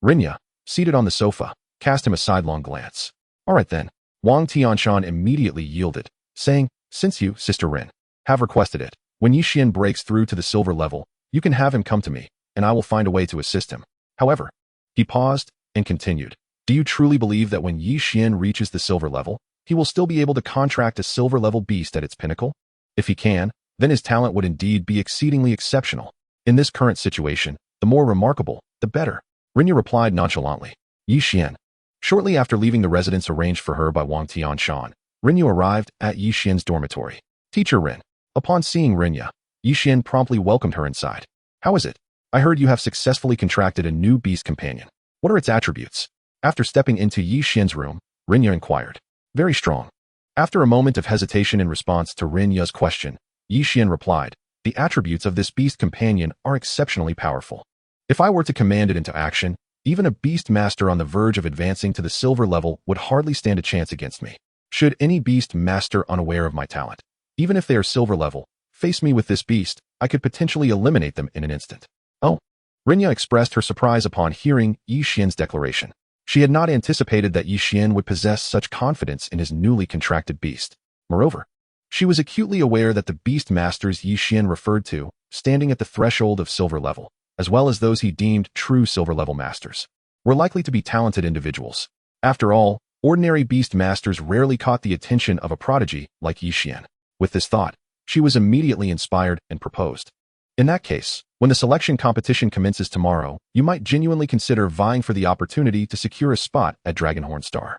Rinya, seated on the sofa, cast him a sidelong glance. All right then. Wang Tianshan immediately yielded, saying, since you, Sister Rin, have requested it, when Yixian breaks through to the silver level, you can have him come to me, and I will find a way to assist him. However, he paused and continued, do you truly believe that when Yixian reaches the silver level, he will still be able to contract a silver-level beast at its pinnacle? If he can, then his talent would indeed be exceedingly exceptional. In this current situation, the more remarkable, the better. Rinya replied nonchalantly. Yixian. Shortly after leaving the residence arranged for her by Wang Tianshan, Rinya arrived at Yixian's dormitory. Teacher Rin. Upon seeing Rinya, Yixian promptly welcomed her inside. How is it? I heard you have successfully contracted a new beast companion. What are its attributes? After stepping into Yixian's room, Rinya inquired. Very strong. After a moment of hesitation in response to Rinya's question, Yixian replied, the attributes of this beast companion are exceptionally powerful. If I were to command it into action, even a beast master on the verge of advancing to the silver level would hardly stand a chance against me. Should any beast master unaware of my talent, even if they are silver level, face me with this beast, I could potentially eliminate them in an instant. Oh. Rinya expressed her surprise upon hearing Yixian's declaration. She had not anticipated that Yixian would possess such confidence in his newly contracted beast. Moreover, she was acutely aware that the beast masters Yixian referred to, standing at the threshold of silver level, as well as those he deemed true silver-level masters, were likely to be talented individuals. After all, ordinary beast masters rarely caught the attention of a prodigy like Yixian. With this thought, she was immediately inspired and proposed. In that case, when the selection competition commences tomorrow, you might genuinely consider vying for the opportunity to secure a spot at Dragonhorn Star.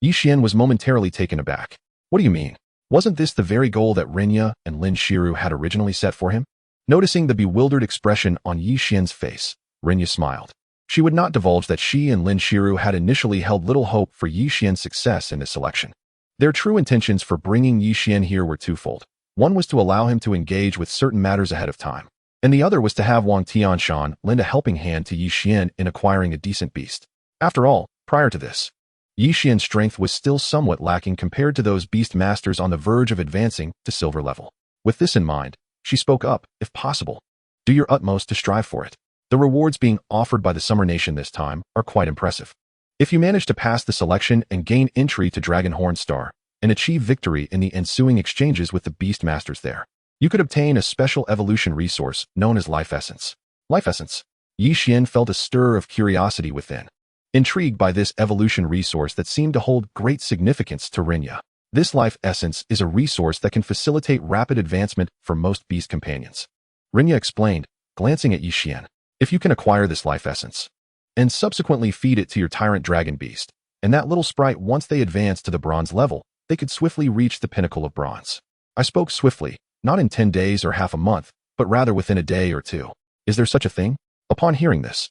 Yixian was momentarily taken aback. What do you mean? Wasn't this the very goal that Rinya and Lin Shiru had originally set for him? Noticing the bewildered expression on Yixian's face, Rinya smiled. She would not divulge that she and Lin Shiru had initially held little hope for Yixian's success in this selection. Their true intentions for bringing Yixian here were twofold. One was to allow him to engage with certain matters ahead of time, and the other was to have Wang Tianshan lend a helping hand to Yixian in acquiring a decent beast. After all, prior to this, Yixian's strength was still somewhat lacking compared to those beast masters on the verge of advancing to silver level. With this in mind, she spoke up, if possible. Do your utmost to strive for it. The rewards being offered by the Summer Nation this time are quite impressive. If you manage to pass the selection and gain entry to Dragonhorn Star, and achieve victory in the ensuing exchanges with the beast masters there, you could obtain a special evolution resource known as Life Essence. Life Essence. Yixian felt a stir of curiosity within, intrigued by this evolution resource that seemed to hold great significance to Rinya. This life essence is a resource that can facilitate rapid advancement for most beast companions. Rinya explained, glancing at Yixian. If you can acquire this life essence, and subsequently feed it to your tyrant dragon beast, and that little sprite once they advance to the bronze level, they could swiftly reach the pinnacle of bronze. I spoke swiftly, not in 10 days or half a month, but rather within a day or two. Is there such a thing? Upon hearing this,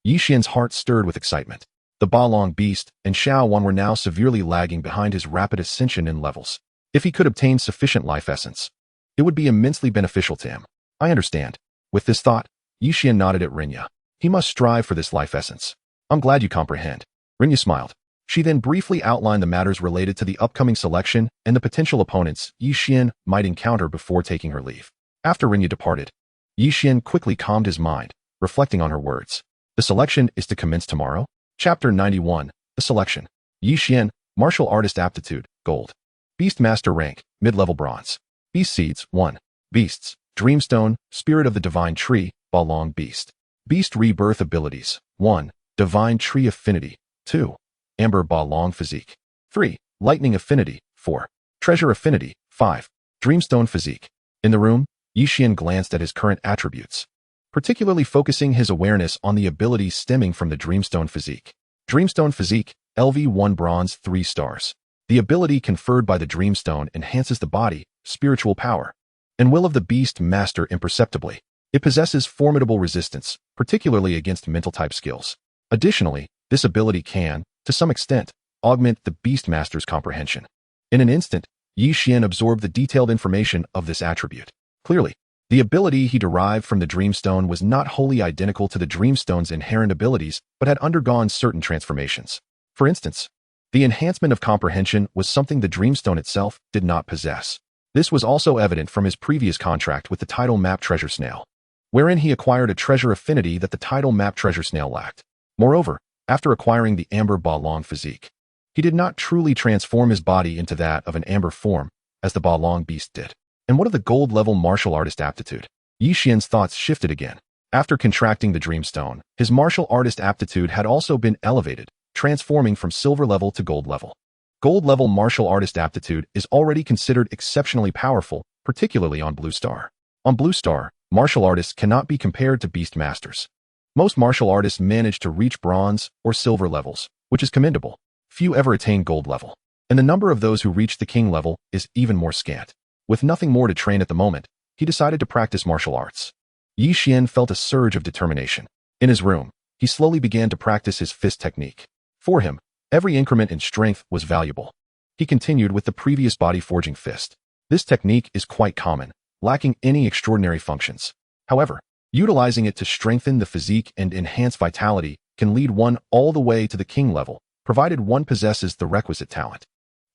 Yixian's heart stirred with excitement. The Balong beast and Xuan were now severely lagging behind his rapid ascension in levels. If he could obtain sufficient life essence, it would be immensely beneficial to him. I understand. With this thought, Yixian nodded at Rinya. He must strive for this life essence. I'm glad you comprehend. Rinya smiled. She then briefly outlined the matters related to the upcoming selection and the potential opponents Yixian might encounter before taking her leave. After Rinya departed, Yixian quickly calmed his mind, reflecting on her words. The selection is to commence tomorrow. Chapter 91. The selection. Yi Xian, Martial Artist Aptitude, Gold. Beast Master Rank, Mid-Level Bronze. Beast Seeds, 1. Beasts, Dreamstone, Spirit of the Divine Tree, Balong Beast. Beast Rebirth Abilities, 1. Divine Tree Affinity, 2. Amber Balong Physique, 3. Lightning Affinity, 4. Treasure Affinity, 5. Dreamstone Physique. In the room, Yi Xian glanced at his current attributes, particularly focusing his awareness on the abilities stemming from the Dreamstone Physique. Dreamstone Physique, LV1 Bronze 3 stars. The ability conferred by the Dreamstone enhances the body, spiritual power, and will of the Beast Master imperceptibly. It possesses formidable resistance, particularly against mental-type skills. Additionally, this ability can, to some extent, augment the Beast Master's comprehension. In an instant, Yi Xian absorbed the detailed information of this attribute. Clearly, the ability he derived from the Dreamstone was not wholly identical to the Dreamstone's inherent abilities, but had undergone certain transformations. For instance, the enhancement of comprehension was something the Dreamstone itself did not possess. This was also evident from his previous contract with the Tidal Map Treasure Snail, wherein he acquired a treasure affinity that the Tidal Map Treasure Snail lacked. Moreover, after acquiring the Amber Balong Physique, he did not truly transform his body into that of an amber form, as the Balong Beast did. And what of the gold-level martial artist aptitude? Yi Xian's thoughts shifted again. After contracting the Dreamstone, his martial artist aptitude had also been elevated, transforming from silver level to gold level. Gold-level martial artist aptitude is already considered exceptionally powerful, particularly on Blue Star. On Blue Star, martial artists cannot be compared to beast masters. Most martial artists manage to reach bronze or silver levels, which is commendable. Few ever attain gold level, and the number of those who reach the king level is even more scant. With nothing more to train at the moment, he decided to practice martial arts. Yi Xian felt a surge of determination. In his room, he slowly began to practice his fist technique. For him, every increment in strength was valuable. He continued with the previous body-forging fist. This technique is quite common, lacking any extraordinary functions. However, utilizing it to strengthen the physique and enhance vitality can lead one all the way to the king level, provided one possesses the requisite talent.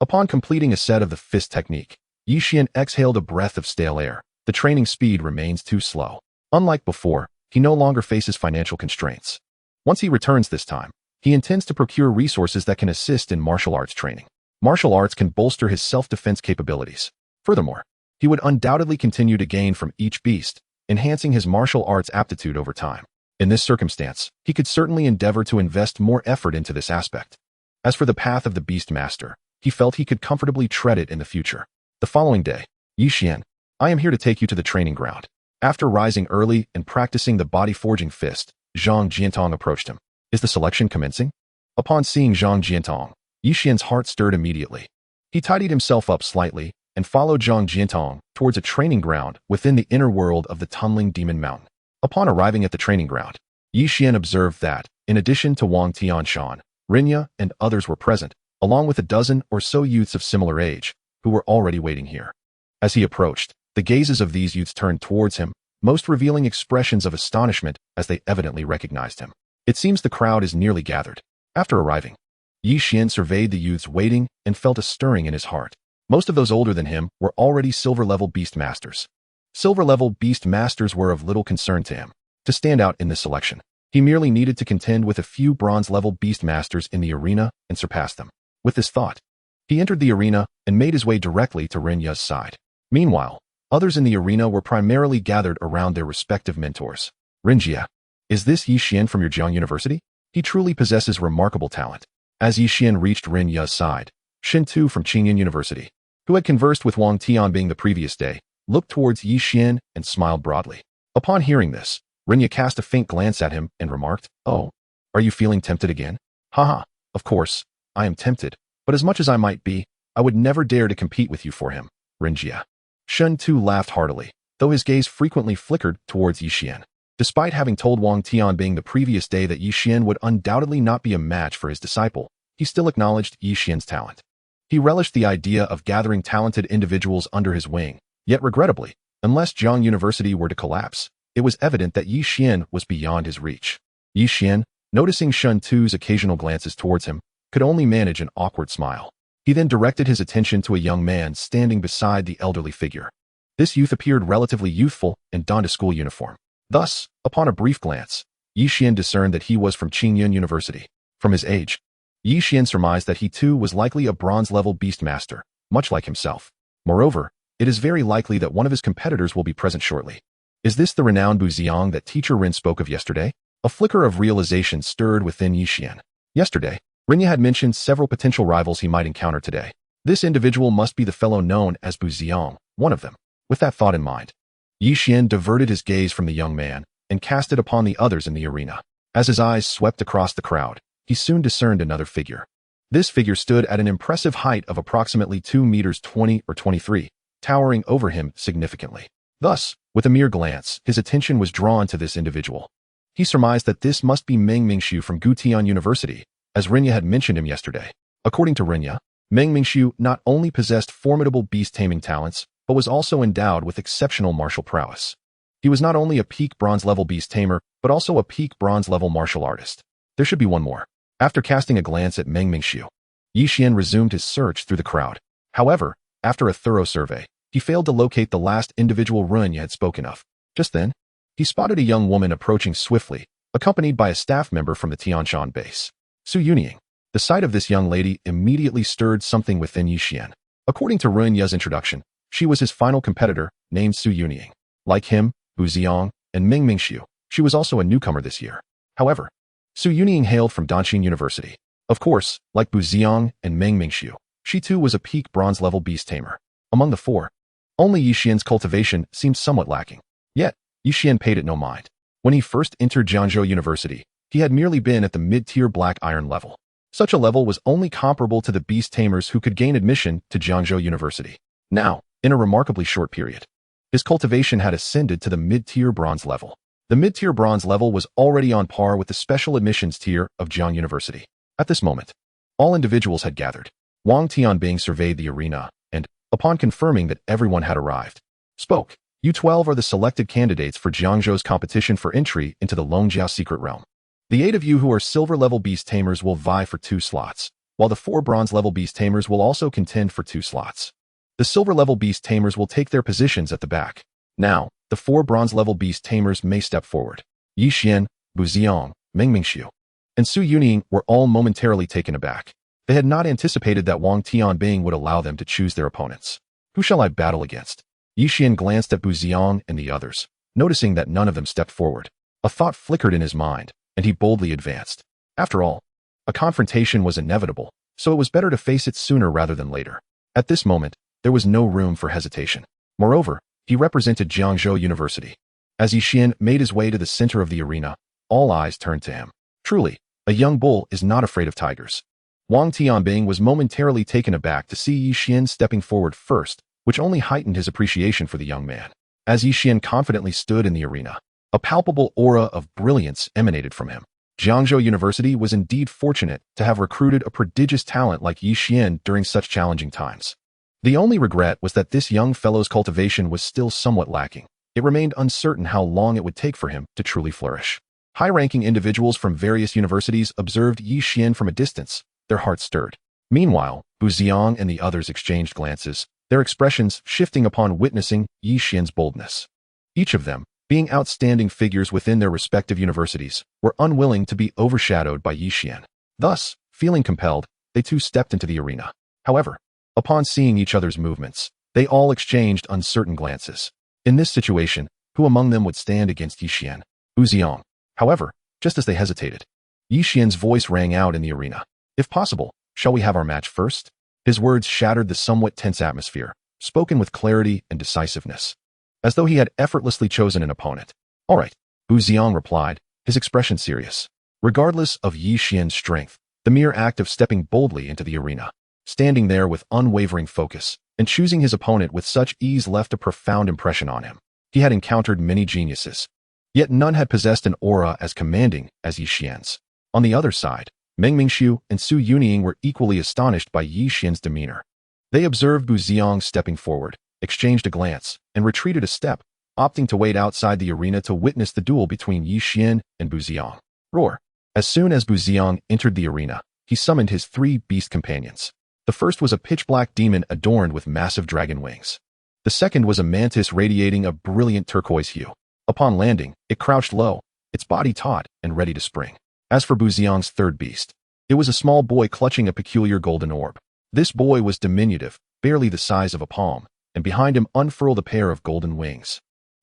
Upon completing a set of the fist technique, Yi Xian exhaled a breath of stale air. The training speed remains too slow. Unlike before, he no longer faces financial constraints. Once he returns this time, he intends to procure resources that can assist in martial arts training. Martial arts can bolster his self-defense capabilities. Furthermore, he would undoubtedly continue to gain from each beast, enhancing his martial arts aptitude over time. In this circumstance, he could certainly endeavor to invest more effort into this aspect. As for the path of the Beast Master, he felt he could comfortably tread it in the future. The following day, Yi Xian, I am here to take you to the training ground. After rising early and practicing the body-forging fist, Zhang Jiantong approached him. Is the selection commencing? Upon seeing Zhang Jiantong, Yi Xian's heart stirred immediately. He tidied himself up slightly and followed Zhang Jiantong towards a training ground within the inner world of the Tunling Demon Mountain. Upon arriving at the training ground, Yi Xian observed that, in addition to Wang Tianshan, Rinya and others were present, along with a dozen or so youths of similar age, who were already waiting here. As he approached, the gazes of these youths turned towards him, most revealing expressions of astonishment as they evidently recognized him. It seems the crowd is nearly gathered. After arriving, Yi Xian surveyed the youths waiting and felt a stirring in his heart. Most of those older than him were already silver-level beast masters. Silver-level beast masters were of little concern to him. To stand out in this selection, he merely needed to contend with a few bronze-level beast masters in the arena and surpass them. With this thought, he entered the arena and made his way directly to Renya's side. Meanwhile, others in the arena were primarily gathered around their respective mentors. Renjia, is this Yi Xian from your Jiang University? He truly possesses remarkable talent. As Yi Xian reached Renya's side, Shin Tu from Qingyan University, who had conversed with Wang Tianbing the previous day, looked towards Yi Xian and smiled broadly. Upon hearing this, Renya cast a faint glance at him and remarked, "Oh, are you feeling tempted again?" "Haha, of course, I am tempted, but as much as I might be, I would never dare to compete with you for him, Renjia." Shen Tu laughed heartily, though his gaze frequently flickered towards Yi Xian. Despite having told Wang Tianbing the previous day that Yi Xian would undoubtedly not be a match for his disciple, he still acknowledged Yi Xian's talent. He relished the idea of gathering talented individuals under his wing, yet regrettably, unless Jiang University were to collapse, it was evident that Yi Xian was beyond his reach. Yi Xian, noticing Shen Tu's occasional glances towards him, could only manage an awkward smile. He then directed his attention to a young man standing beside the elderly figure. This youth appeared relatively youthful and donned a school uniform. Thus, upon a brief glance, Yi Xian discerned that he was from Qingyun University. From his age, Yi Xian surmised that he too was likely a bronze-level beast master, much like himself. Moreover, it is very likely that one of his competitors will be present shortly. Is this the renowned Bu Xiang that Teacher Rin spoke of yesterday? A flicker of realization stirred within Yi Xian. Yesterday, Rinya had mentioned several potential rivals he might encounter today. This individual must be the fellow known as Bu Xiang, one of them. With that thought in mind, Yi Xian diverted his gaze from the young man and cast it upon the others in the arena. As his eyes swept across the crowd, he soon discerned another figure. This figure stood at an impressive height of approximately 2 meters 20 or 23, towering over him significantly. Thus, with a mere glance, his attention was drawn to this individual. He surmised that this must be Meng Mingxiu from Gutian University, as Rinya had mentioned him yesterday. According to Rinya, Meng Mingxiu not only possessed formidable beast-taming talents, but was also endowed with exceptional martial prowess. He was not only a peak bronze-level beast tamer, but also a peak bronze-level martial artist. There should be one more. After casting a glance at Meng Mingxiu, Yi Xian resumed his search through the crowd. However, after a thorough survey, he failed to locate the last individual Runya had spoken of. Just then, he spotted a young woman approaching swiftly, accompanied by a staff member from the Tianshan base. Su Yunying. The sight of this young lady immediately stirred something within Yi Xian. According to Runya's introduction, she was his final competitor, named Su Yunying. Like him, Bu Xiang, and Meng Mingxiu, she was also a newcomer this year. However, Su Yunying hailed from Danqing University. Of course, like Bu Xiang and Meng Mingxiu, she too was a peak bronze-level beast tamer. Among the four, only Yi Xian's cultivation seemed somewhat lacking. Yet, Yi Xian paid it no mind. When he first entered Jiangzhou University, he had merely been at the mid-tier black iron level. Such a level was only comparable to the beast tamers who could gain admission to Jiangzhou University. Now, in a remarkably short period, his cultivation had ascended to the mid-tier bronze level. The mid-tier bronze level was already on par with the special admissions tier of Jiang University. At this moment, all individuals had gathered. Wang Tianbing surveyed the arena and, upon confirming that everyone had arrived, spoke. You 12 are the selected candidates for Jiangzhou's competition for entry into the Longjiao secret realm. The 8 of you who are silver-level beast tamers will vie for 2 slots, while the 4 bronze-level beast tamers will also contend for 2 slots. The silver-level beast tamers will take their positions at the back. Now, the 4 bronze-level beast tamers may step forward. Yi Xian, Bu Xiang, Meng Mingxiu, and Su Yunying were all momentarily taken aback. They had not anticipated that Wang Tianbing would allow them to choose their opponents. Who shall I battle against? Yi Xian glanced at Bu Xiang and the others, noticing that none of them stepped forward. A thought flickered in his mind, and he boldly advanced. After all, a confrontation was inevitable, so it was better to face it sooner rather than later. At this moment, there was no room for hesitation. Moreover, he represented Jiangzhou University. As Yi Xian made his way to the center of the arena, all eyes turned to him. Truly, a young bull is not afraid of tigers. Wang Tianbing was momentarily taken aback to see Yi Xian stepping forward first, which only heightened his appreciation for the young man. As Yi Xian confidently stood in the arena, a palpable aura of brilliance emanated from him. Jiangzhou University was indeed fortunate to have recruited a prodigious talent like Yi Xian during such challenging times. The only regret was that this young fellow's cultivation was still somewhat lacking. It remained uncertain how long it would take for him to truly flourish. High-ranking individuals from various universities observed Yi Xian from a distance, their hearts stirred. Meanwhile, Bu Xiang and the others exchanged glances, their expressions shifting upon witnessing Yi Xian's boldness. Each of them, being outstanding figures within their respective universities, were unwilling to be overshadowed by Yi Xian. Thus, feeling compelled, they too stepped into the arena. However, upon seeing each other's movements, they all exchanged uncertain glances. In this situation, who among them would stand against Yi Xian? Bu Xiang. However, just as they hesitated, Yi Xian's voice rang out in the arena. If possible, shall we have our match first? His words shattered the somewhat tense atmosphere, spoken with clarity and decisiveness, as though he had effortlessly chosen an opponent. All right, Bu Xiang replied, his expression serious. Regardless of Yi Xian's strength, the mere act of stepping boldly into the arena, standing there with unwavering focus, and choosing his opponent with such ease left a profound impression on him. He had encountered many geniuses, yet none had possessed an aura as commanding as Yi Xian's. On the other side, Meng Mingxiu and Su Yunying were equally astonished by Yi Xian's demeanor. They observed Bu Xiang stepping forward, exchanged a glance, and retreated a step, opting to wait outside the arena to witness the duel between Yi Xian and Bu Xiang. Roar! As soon as Bu Xiang entered the arena, he summoned his 3 beast companions. The first was a pitch-black demon adorned with massive dragon wings. The second was a mantis radiating a brilliant turquoise hue. Upon landing, it crouched low, its body taut and ready to spring. As for Buxiang's third beast, it was a small boy clutching a peculiar golden orb. This boy was diminutive, barely the size of a palm, and behind him unfurled a pair of golden wings,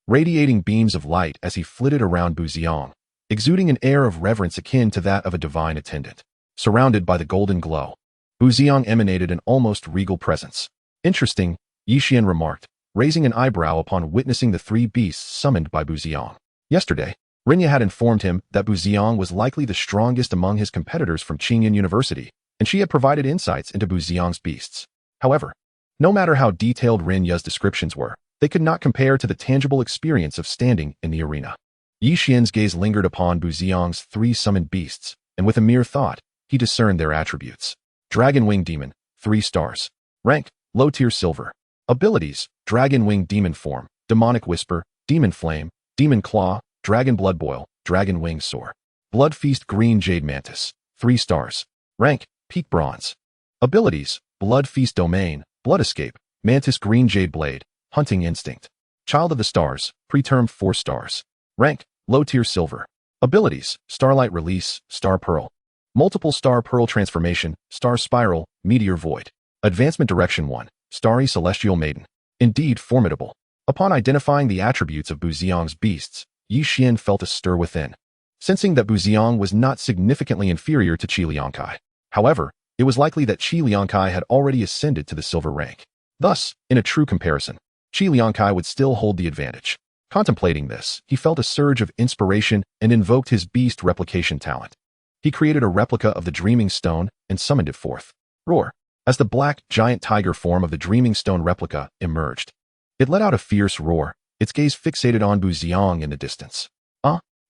radiating beams of light as he flitted around Buxiang, exuding an air of reverence akin to that of a divine attendant. Surrounded by the golden glow, Buxiang emanated an almost regal presence. Interesting, Yixian remarked, raising an eyebrow upon witnessing the three beasts summoned by Buxiang. Yesterday, Rinya had informed him that Buxiang was likely the strongest among his competitors from Qingyan University, and she had provided insights into Buxiang's beasts. However, no matter how detailed Rinya's descriptions were, they could not compare to the tangible experience of standing in the arena. Yixian's gaze lingered upon Buxiang's three summoned beasts, and with a mere thought, he discerned their attributes. Dragon Wing Demon, 3 stars. Rank, low tier silver. Abilities, Dragon Wing Demon Form, Demonic Whisper, Demon Flame, Demon Claw, Dragon Blood Boil, Dragon Wing Soar. Blood Feast Green Jade Mantis, 3 stars. Rank, Peak Bronze. Abilities, Blood Feast Domain, Blood Escape, Mantis Green Jade Blade, Hunting Instinct. Child of the Stars, Preterm 4 stars. Rank, low tier silver. Abilities, Starlight Release, Star Pearl. Multiple Star Pearl Transformation, Star Spiral, Meteor Void. Advancement Direction 1, Starry Celestial Maiden. Indeed formidable. Upon identifying the attributes of Buxiang's beasts, Yixian felt a stir within, sensing that Buxiang was not significantly inferior to Qi Liangkai. However, it was likely that Qi Liangkai had already ascended to the silver rank. Thus, in a true comparison, Qi Liangkai would still hold the advantage. Contemplating this, he felt a surge of inspiration and invoked his beast replication talent. He created a replica of the Dreaming Stone and summoned it forth. Roar! As the black, giant tiger form of the Dreaming Stone replica emerged. It let out a fierce roar, its gaze fixated on Buxiang in the distance.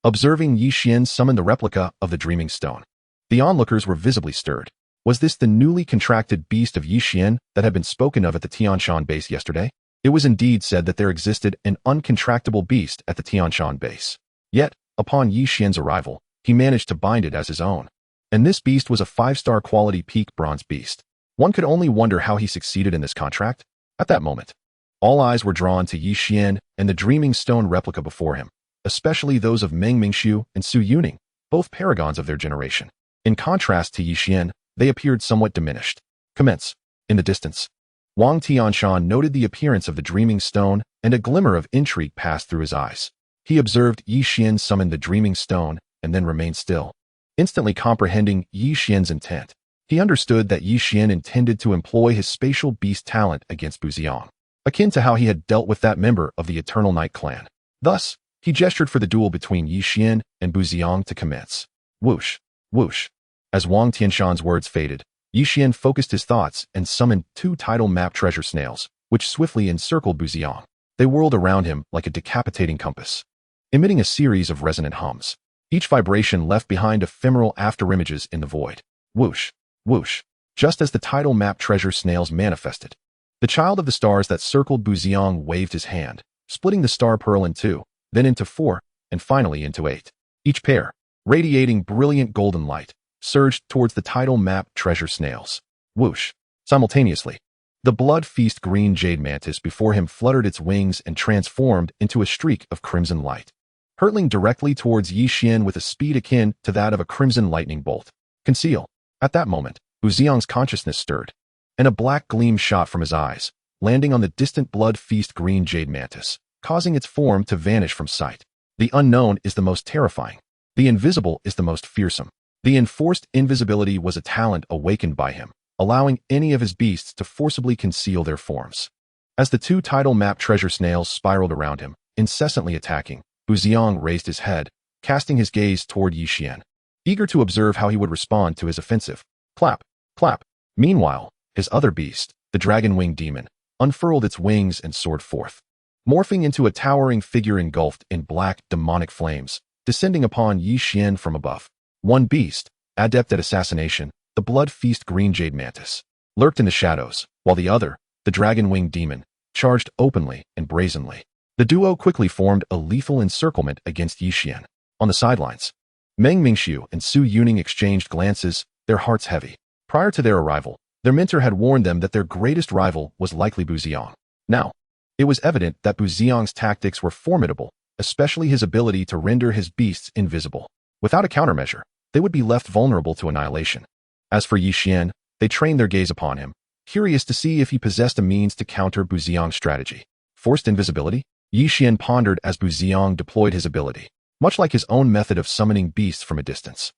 Observing Yixian summon the replica of the Dreaming Stone. The onlookers were visibly stirred. Was this the newly contracted beast of Yixian that had been spoken of at the Tianshan base yesterday? It was indeed said that there existed an uncontractable beast at the Tianshan base. Yet, upon Yixian's arrival, he managed to bind it as his own. And this beast was a 5-star quality peak bronze beast. One could only wonder how he succeeded in this contract. At that moment, all eyes were drawn to Yixian and the Dreaming Stone replica before him, especially those of Meng Mingxiu and Su Yuning, both paragons of their generation. In contrast to Yixian, they appeared somewhat diminished. Commence. In the distance, Wang Tianshan noted the appearance of the Dreaming Stone, and a glimmer of intrigue passed through his eyes. He observed Yixian summon the Dreaming Stone, and then remained still. Instantly comprehending Yixian's intent, he understood that Yixian intended to employ his spatial beast talent against Buxiang, akin to how he had dealt with that member of the Eternal Night clan. Thus, he gestured for the duel between Yixian and Buxiang to commence. Whoosh, whoosh. As Wang Tianshan's words faded, Yixian focused his thoughts and summoned 2 tidal map treasure snails, which swiftly encircled Buxiang. They whirled around him like a decapitating compass, emitting a series of resonant hums. Each vibration left behind ephemeral afterimages in the void. Whoosh, whoosh. Just as the tidal map treasure snails manifested, the child of the stars that circled Buxiang waved his hand, splitting the star pearl in 2, then into 4, and finally into 8. Each pair, radiating brilliant golden light, surged towards the tidal map treasure snails. Whoosh. Simultaneously, the blood feast green jade mantis before him fluttered its wings and transformed into a streak of crimson light, hurtling directly towards Yixian with a speed akin to that of a crimson lightning bolt. Conceal. At that moment, Buxiang's consciousness stirred, and a black gleam shot from his eyes, landing on the distant blood feast green jade mantis, causing its form to vanish from sight. The unknown is the most terrifying. The invisible is the most fearsome. The enforced invisibility was a talent awakened by him, allowing any of his beasts to forcibly conceal their forms. As the 2 tidal map treasure snails spiraled around him, incessantly attacking, Buxiang raised his head, casting his gaze toward Yixian, eager to observe how he would respond to his offensive. Clap, clap. Meanwhile, his other beast, the Dragon Wing Demon, unfurled its wings and soared forth, morphing into a towering figure engulfed in black, demonic flames, descending upon Yixian from above. One beast, adept at assassination, the blood feast green jade mantis, lurked in the shadows, while the other, the Dragon Wing Demon, charged openly and brazenly. The duo quickly formed a lethal encirclement against Yixian. On the sidelines, Meng Mingxiu and Su Yuning exchanged glances, their hearts heavy. Prior to their arrival, their mentor had warned them that their greatest rival was likely Buxiang. Now, it was evident that Buxiang's tactics were formidable, especially his ability to render his beasts invisible. Without a countermeasure, they would be left vulnerable to annihilation. As for Yixian, they trained their gaze upon him, curious to see if he possessed a means to counter Buziong's strategy. Forced invisibility? Yixian pondered as Buziong deployed his ability, much like his own method of summoning beasts from a distance.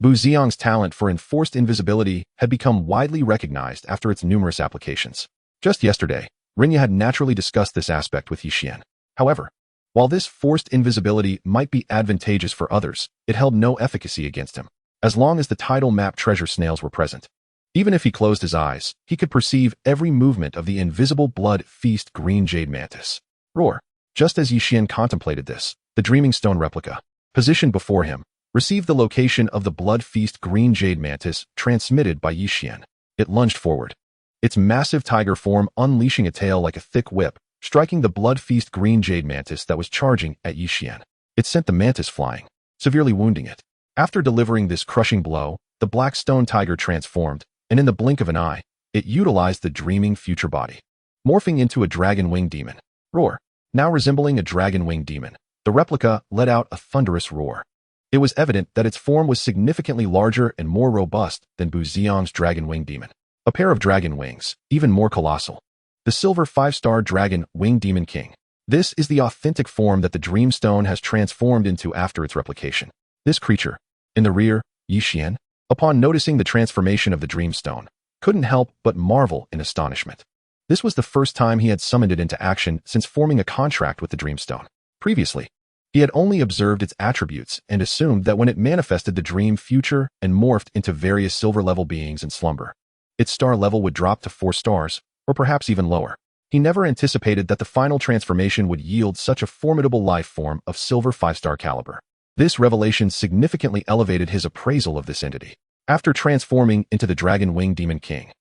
Buziong's talent for enforced invisibility had become widely recognized after its numerous applications. Just yesterday, Rinya had naturally discussed this aspect with Yixian. However, while this forced invisibility might be advantageous for others, it held no efficacy against him, as long as the tidal map treasure snails were present. Even if he closed his eyes, he could perceive every movement of the invisible blood feast green jade mantis. Roar. Just as Yixian contemplated this, the Dreaming Stone replica, positioned before him, received the location of the blood feast green jade mantis transmitted by Yixian. It lunged forward, its massive tiger form unleashing a tail like a thick whip, striking the blood feast green jade mantis that was charging at Yixian. It sent the mantis flying, severely wounding it. After delivering this crushing blow, the black stone tiger transformed, and in the blink of an eye, it utilized the dreaming future body, morphing into a dragon wing demon. Roar. Now resembling a dragon wing demon, the replica let out a thunderous roar. It was evident that its form was significantly larger and more robust than Buziong's dragon wing demon. A pair of dragon wings, even more colossal. The silver 5-star dragon wing demon king. This is the authentic form that the Dreamstone has transformed into after its replication. This creature, in the rear, Yixian, upon noticing the transformation of the Dreamstone, couldn't help but marvel in astonishment. This was the first time he had summoned it into action since forming a contract with the Dreamstone. Previously, he had only observed its attributes and assumed that when it manifested the dream future and morphed into various silver-level beings in slumber, its star level would drop to 4 stars, or perhaps even lower. He never anticipated that the final transformation would yield such a formidable life form of silver 5-star caliber. This revelation significantly elevated his appraisal of this entity. After transforming into the Dragon Wing Demon King,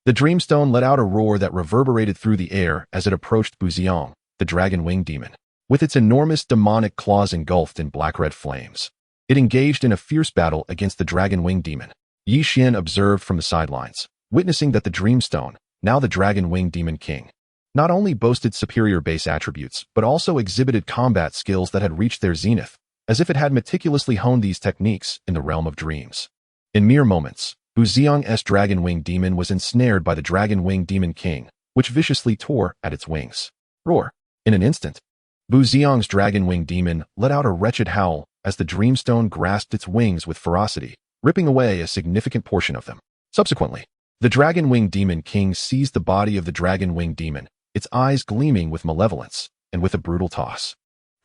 the Dreamstone let out a roar that reverberated through the air as it approached Buziong, the Dragon Wing Demon. With its enormous demonic claws engulfed in black-red flames, it engaged in a fierce battle against the Dragon Wing Demon. Yixian observed from the sidelines, witnessing that the Dreamstone, now the Dragon Wing Demon King, not only boasted superior base attributes, but also exhibited combat skills that had reached their zenith, as if it had meticulously honed these techniques in the realm of dreams. In mere moments, Buziong's Dragon Wing Demon was ensnared by the Dragon Wing Demon King, which viciously tore at its wings. Roar. In an instant, Buziong's Dragon Wing Demon let out a wretched howl as the Dreamstone grasped its wings with ferocity, ripping away a significant portion of them. Subsequently, the Dragon Wing Demon King seized the body of the Dragon Wing Demon, its eyes gleaming with malevolence, and with a brutal toss,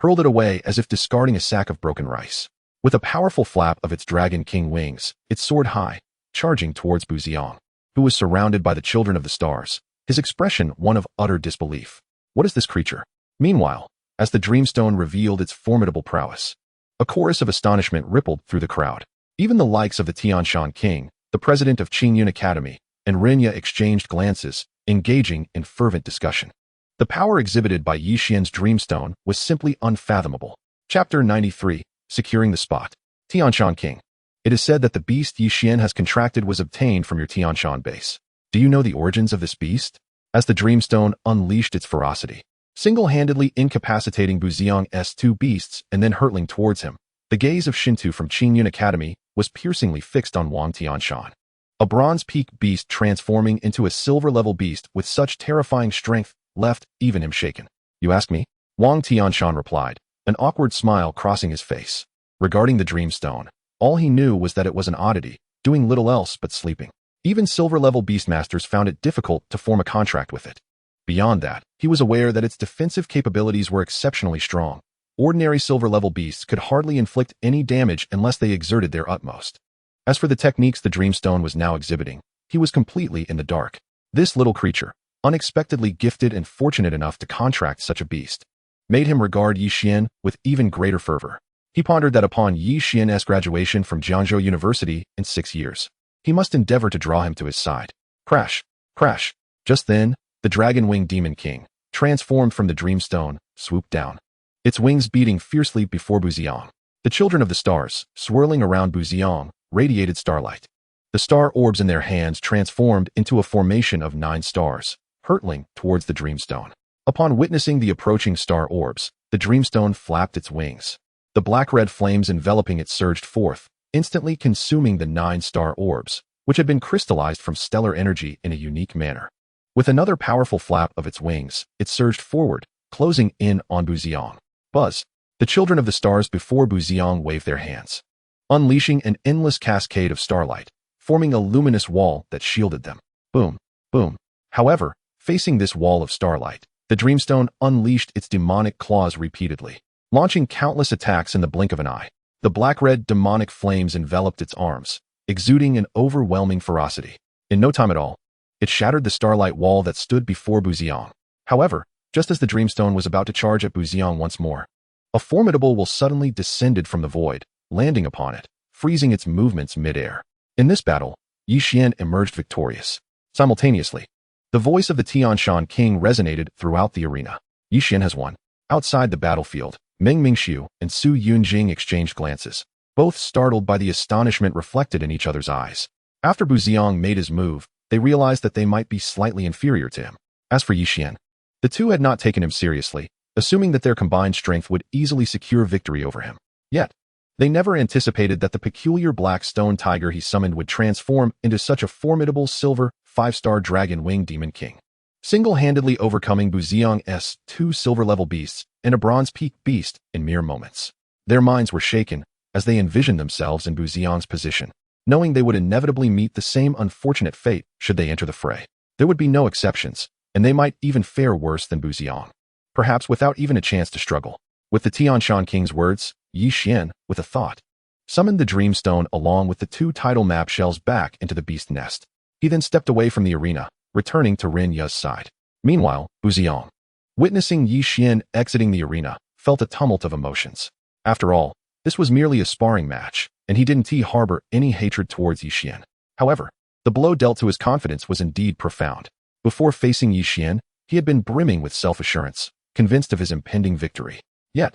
hurled it away as if discarding a sack of broken rice. With a powerful flap of its Dragon King wings, it soared high, charging towards Buziong, who was surrounded by the Children of the Stars, his expression one of utter disbelief. What is this creature? Meanwhile, as the Dreamstone revealed its formidable prowess, a chorus of astonishment rippled through the crowd. Even the likes of the Tianshan King, the president of Qingyun Academy, and Rinya exchanged glances, engaging in fervent discussion. The power exhibited by Yixian's Dreamstone was simply unfathomable. Chapter 93, Securing the Spot. Tianshan King. It is said that the beast Yixian has contracted was obtained from your Tianshan base. Do you know the origins of this beast? As the Dreamstone unleashed its ferocity, single-handedly incapacitating Buziong's 2 beasts and then hurtling towards him, the gaze of Shintu from Qingyun Academy was piercingly fixed on Wang Tianshan. A bronze peak beast transforming into a silver-level beast with such terrifying strength left even him shaken. You ask me? Wang Tianshan replied, an awkward smile crossing his face. Regarding the Dreamstone, all he knew was that it was an oddity, doing little else but sleeping. Even silver-level beastmasters found it difficult to form a contract with it. Beyond that, he was aware that its defensive capabilities were exceptionally strong. Ordinary silver-level beasts could hardly inflict any damage unless they exerted their utmost. As for the techniques the Dreamstone was now exhibiting, he was completely in the dark. This little creature, unexpectedly gifted and fortunate enough to contract such a beast, made him regard Yixian with even greater fervor. He pondered that upon Yixian's graduation from Jiangzhou University in 6 years, he must endeavor to draw him to his side. Crash! Crash! Just then, the Dragon Wing Demon King, transformed from the Dreamstone, swooped down, its wings beating fiercely before Buziong. The Children of the Stars, swirling around Buziong, radiated starlight. The star orbs in their hands transformed into a formation of 9 stars, hurtling towards the Dreamstone. Upon witnessing the approaching star orbs, the Dreamstone flapped its wings. The black-red flames enveloping it surged forth, instantly consuming the 9-star orbs, which had been crystallized from stellar energy in a unique manner. With another powerful flap of its wings, it surged forward, closing in on Buziong. Buzz! The children of the stars before Buziong waved their hands, unleashing an endless cascade of starlight, forming a luminous wall that shielded them. Boom! Boom! However, facing this wall of starlight, the Dreamstone unleashed its demonic claws repeatedly, launching countless attacks in the blink of an eye. The black-red demonic flames enveloped its arms, exuding an overwhelming ferocity. In no time at all, it shattered the starlight wall that stood before Buziong. However, just as the Dreamstone was about to charge at Buziong once more, a formidable will suddenly descended from the void, landing upon it, freezing its movements mid-air. In this battle, Yixian emerged victorious. Simultaneously, the voice of the Tianshan King resonated throughout the arena. Yixian has won. Outside the battlefield, Meng Mingxiu and Su Yunjing exchanged glances, both startled by the astonishment reflected in each other's eyes. After Buziong made his move, they realized that they might be slightly inferior to him. As for Yixian, the two had not taken him seriously, assuming that their combined strength would easily secure victory over him. Yet, they never anticipated that the peculiar black stone tiger he summoned would transform into such a formidable silver 5-star dragon winged demon king, single-handedly overcoming Buziong's 2 silver-level beasts and a bronze peak beast in mere moments. Their minds were shaken as they envisioned themselves in Buziong's position, knowing they would inevitably meet the same unfortunate fate should they enter the fray. There would be no exceptions, and they might even fare worse than Buziong, perhaps without even a chance to struggle. With the Tianshan King's words, Yixian, with a thought, summoned the Dreamstone along with the 2 tidal map shells back into the beast nest. He then stepped away from the arena, returning to Rin Ya's side. Meanwhile, Buziong, witnessing Yixian exiting the arena, felt a tumult of emotions. After all, this was merely a sparring match, and he didn't harbor any hatred towards Yixian. However, the blow dealt to his confidence was indeed profound. Before facing Yixian, he had been brimming with self-assurance, convinced of his impending victory. Yet,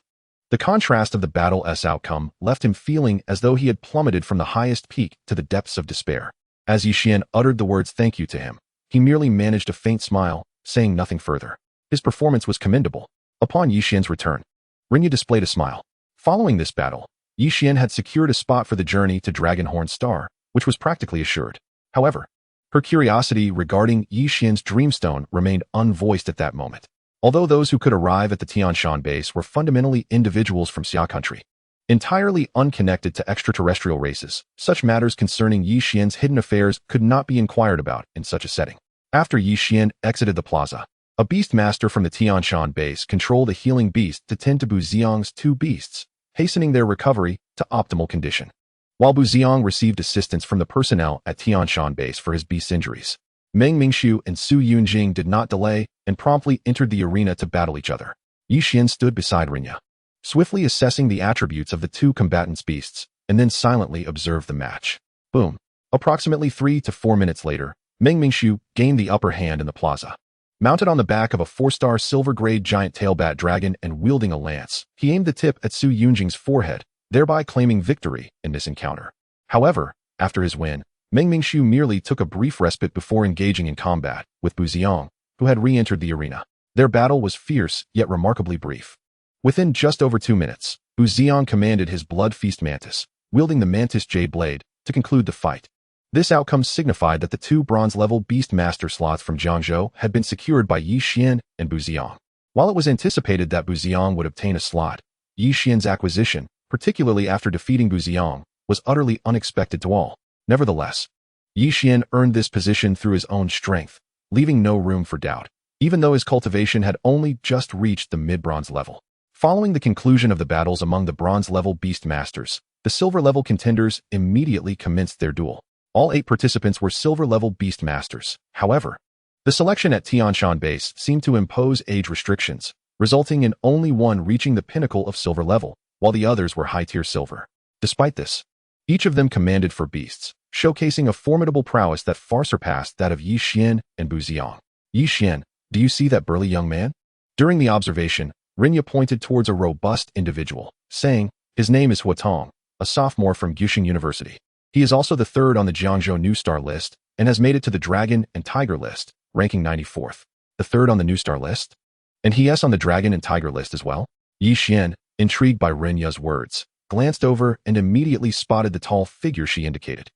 the contrast of the battle's outcome left him feeling as though he had plummeted from the highest peak to the depths of despair. As Yixian uttered the words thank you to him, he merely managed a faint smile, saying nothing further. His performance was commendable. Upon Yixian's return, Rinya displayed a smile. Following this battle, Yixian had secured a spot for the journey to Dragonhorn Star, which was practically assured. However, her curiosity regarding Yixian's Dreamstone remained unvoiced at that moment. Although those who could arrive at the Tianshan base were fundamentally individuals from Xia country, entirely unconnected to extraterrestrial races, such matters concerning Yixian's hidden affairs could not be inquired about in such a setting. After Yixian exited the plaza, a beast master from the Tianshan base controlled a healing beast to tend to Buziong's 2 beasts, hastening their recovery to optimal condition. While Buziong received assistance from the personnel at Tianshan base for his beast's injuries, Meng Mingxiu and Su Yunjing did not delay and promptly entered the arena to battle each other. Yixian stood beside Rinya, swiftly assessing the attributes of the 2 combatants' beasts, and then silently observed the match. Boom. Approximately 3 to 4 minutes later, Meng Mingxiu gained the upper hand in the plaza. Mounted on the back of a 4-star silver-grade giant tailbat dragon and wielding a lance, he aimed the tip at Su Yunjing's forehead, thereby claiming victory in this encounter. However, after his win, Meng Mingxiu merely took a brief respite before engaging in combat with Buziong, who had re-entered the arena. Their battle was fierce yet remarkably brief. Within just over 2 minutes, Buziong commanded his Blood Feast Mantis, wielding the Mantis Jade Blade, to conclude the fight. This outcome signified that the 2 bronze-level Beast Master slots from Jiangzhou had been secured by Yixian and Buziong. While it was anticipated that Buziong would obtain a slot, Yixian's acquisition, particularly after defeating Buziong, was utterly unexpected to all. Nevertheless, Yixian earned this position through his own strength, leaving no room for doubt, even though his cultivation had only just reached the mid-bronze level. Following the conclusion of the battles among the bronze-level Beast Masters, the silver-level contenders immediately commenced their duel. All 8 participants were silver-level Beast Masters. However, the selection at Tianshan base seemed to impose age restrictions, resulting in only one reaching the pinnacle of silver level, while the others were high-tier silver. Despite this, each of them commanded for beasts, showcasing a formidable prowess that far surpassed that of Yixian and Buziong. Yixian, do you see that burly young man? During the observation, Rinya pointed towards a robust individual, saying, his name is Huatong, a sophomore from Guxing University. He is also the 3rd on the Jiangzhou New Star list and has made it to the Dragon and Tiger list, ranking 94th. The 3rd on the New Star list? And he is on the Dragon and Tiger list as well? Yi Xian, intrigued by Renya's words, glanced over and immediately spotted the tall figure she indicated.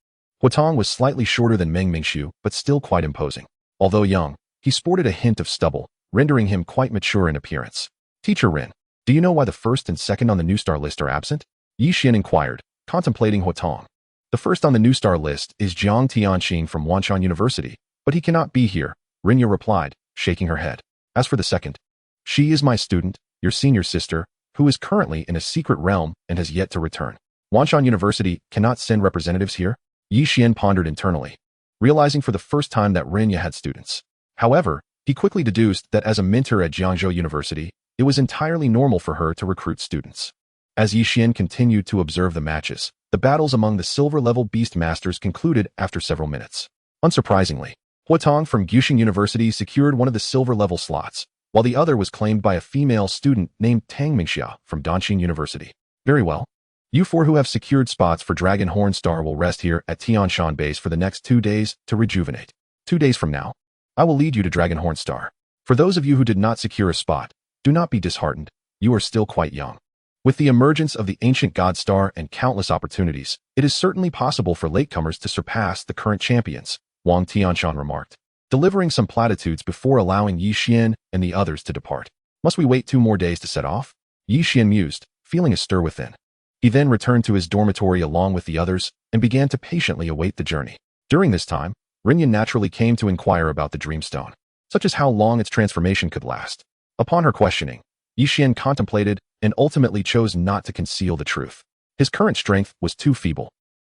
Huatong was slightly shorter than Meng Mingxiu, but still quite imposing. Although young, he sported a hint of stubble, rendering him quite mature in appearance. Teacher Ren, do you know why the first and second on the new star list are absent? Yi Xian inquired, contemplating Huatong. The first on the new star list is Jiang Tianqing from Wanshan University, but he cannot be here, Renya replied, shaking her head. As for the second, she is my student, your senior sister, who is currently in a secret realm and has yet to return. Wanshan University cannot send representatives here? Yi Xian pondered internally, realizing for the first time that Renya had students. However, he quickly deduced that as a mentor at Jiangzhou University, it was entirely normal for her to recruit students. As Yi Xian continued to observe the matches, the battles among the silver-level beast masters concluded after several minutes. Unsurprisingly, Huatong from Guxing University secured one of the silver-level slots, while the other was claimed by a female student named Tang Mingxia from Danxing University. Very well. You four who have secured spots for Dragon Horn Star will rest here at Tianshan Base for the next 2 days to rejuvenate. 2 days from now, I will lead you to Dragon Horn Star. For those of you who did not secure a spot, do not be disheartened, you are still quite young. With the emergence of the ancient God Star and countless opportunities, it is certainly possible for latecomers to surpass the current champions, Wang Tianshan remarked, delivering some platitudes before allowing Yi Xian and the others to depart. Must we wait 2 more days to set off? Yi Xian mused, feeling a stir within. He then returned to his dormitory along with the others and began to patiently await the journey. During this time, Renya naturally came to inquire about the Dreamstone, such as how long its transformation could last. Upon her questioning, Yi Xian contemplated and ultimately chose not to conceal the truth. His current strength was too feeble.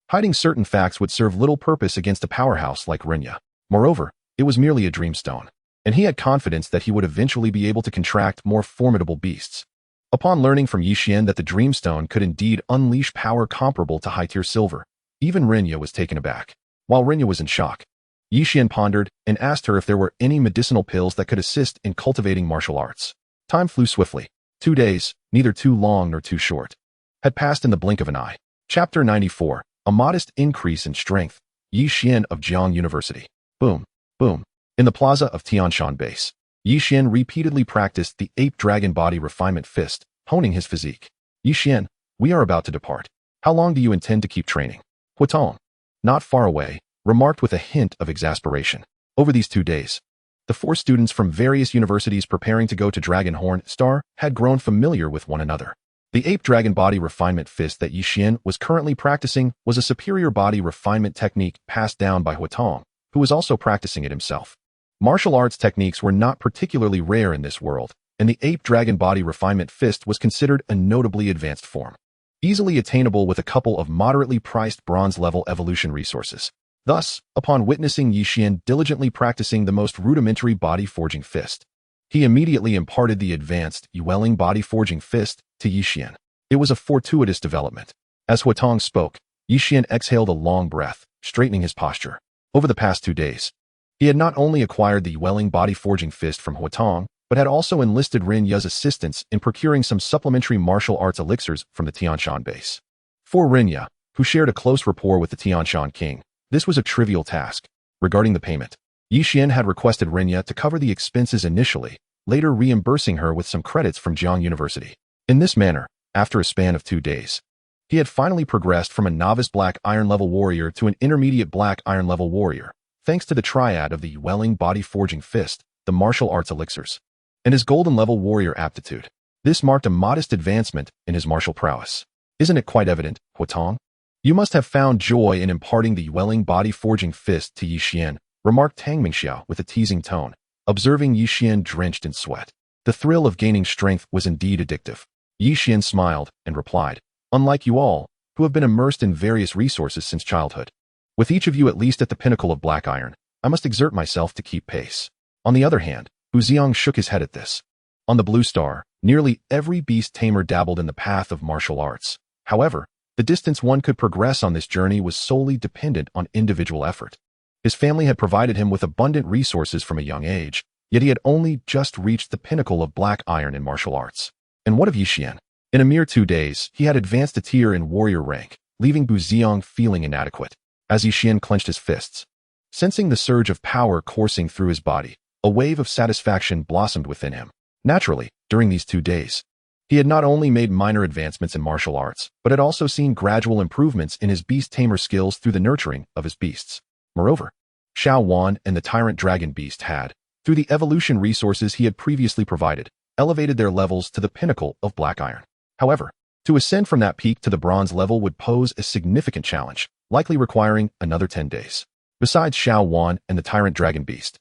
Hiding certain facts would serve little purpose against a powerhouse like Renya. Moreover, it was merely a Dreamstone, and he had confidence that he would eventually be able to contract more formidable beasts. Upon learning from Yi Xian that the Dreamstone could indeed unleash power comparable to high-tier silver, even Renya was taken aback. While Renya was in shock, Yi Xian pondered and asked her if there were any medicinal pills that could assist in cultivating martial arts. Time flew swiftly. 2 days, neither too long nor too short, had passed in the blink of an eye. Chapter 94, a modest increase in strength. Yi Xian of Jiang University. Boom, boom. In the plaza of Tianshan Base, Yi Xian repeatedly practiced the ape dragon body refinement fist, honing his physique. Yi Xian, we are about to depart. How long do you intend to keep training? Huatong, not far away, remarked with a hint of exasperation. Over these 2 days, the 4 students from various universities preparing to go to Dragon Horn Star had grown familiar with one another. The ape dragon body refinement fist that Yi Xian was currently practicing was a superior body refinement technique passed down by Huatong, who was also practicing it himself. Martial arts techniques were not particularly rare in this world, and the ape dragon body refinement fist was considered a notably advanced form, easily attainable with a couple of moderately priced bronze-level evolution resources. Thus, upon witnessing Yi Xian diligently practicing the most rudimentary body-forging fist, he immediately imparted the advanced Yueling body-forging fist to Yi Xian. It was a fortuitous development. As Huatong spoke, Yi Xian exhaled a long breath, straightening his posture. Over the past 2 days, he had not only acquired the Yueling body-forging fist from Huatong, but had also enlisted Renya's assistance in procuring some supplementary martial arts elixirs from the Tianshan base. For Renya, who shared a close rapport with the Tianshan king, this was a trivial task. Regarding the payment, Yi Xian had requested Renya to cover the expenses initially, later reimbursing her with some credits from Jiang University. In this manner, after a span of 2 days, he had finally progressed from a novice black iron level warrior to an intermediate black iron level warrior, thanks to the triad of the Yueling body forging fist, the martial arts elixirs, and his golden level warrior aptitude. This marked a modest advancement in his martial prowess. Isn't it quite evident, Huatong? You must have found joy in imparting the Yueling body-forging fist to Yi Xian, remarked Tang Mingxiao with a teasing tone, observing Yi Xian drenched in sweat. The thrill of gaining strength was indeed addictive. Yi Xian smiled and replied, unlike you all, who have been immersed in various resources since childhood. With each of you at least at the pinnacle of black iron, I must exert myself to keep pace. On the other hand, Hu Xiang shook his head at this. On the Blue Star, nearly every beast tamer dabbled in the path of martial arts. However, the distance one could progress on this journey was solely dependent on individual effort. His family had provided him with abundant resources from a young age, yet he had only just reached the pinnacle of black iron in martial arts. And what of Yi Xian? In a mere 2 days, he had advanced a tier in warrior rank, leaving Bu Xiang feeling inadequate. As Yi Xian clenched his fists, sensing the surge of power coursing through his body, a wave of satisfaction blossomed within him. Naturally, during these 2 days, He had not only made minor advancements in martial arts, but had also seen gradual improvements in his beast tamer skills through the nurturing of his beasts. Moreover, Xuan and the tyrant dragon beast had, through the evolution resources he had previously provided, elevated their levels to the pinnacle of black iron. However, to ascend from that peak to the bronze level would pose a significant challenge, likely requiring another 10 days. Besides Xuan and the tyrant dragon beast,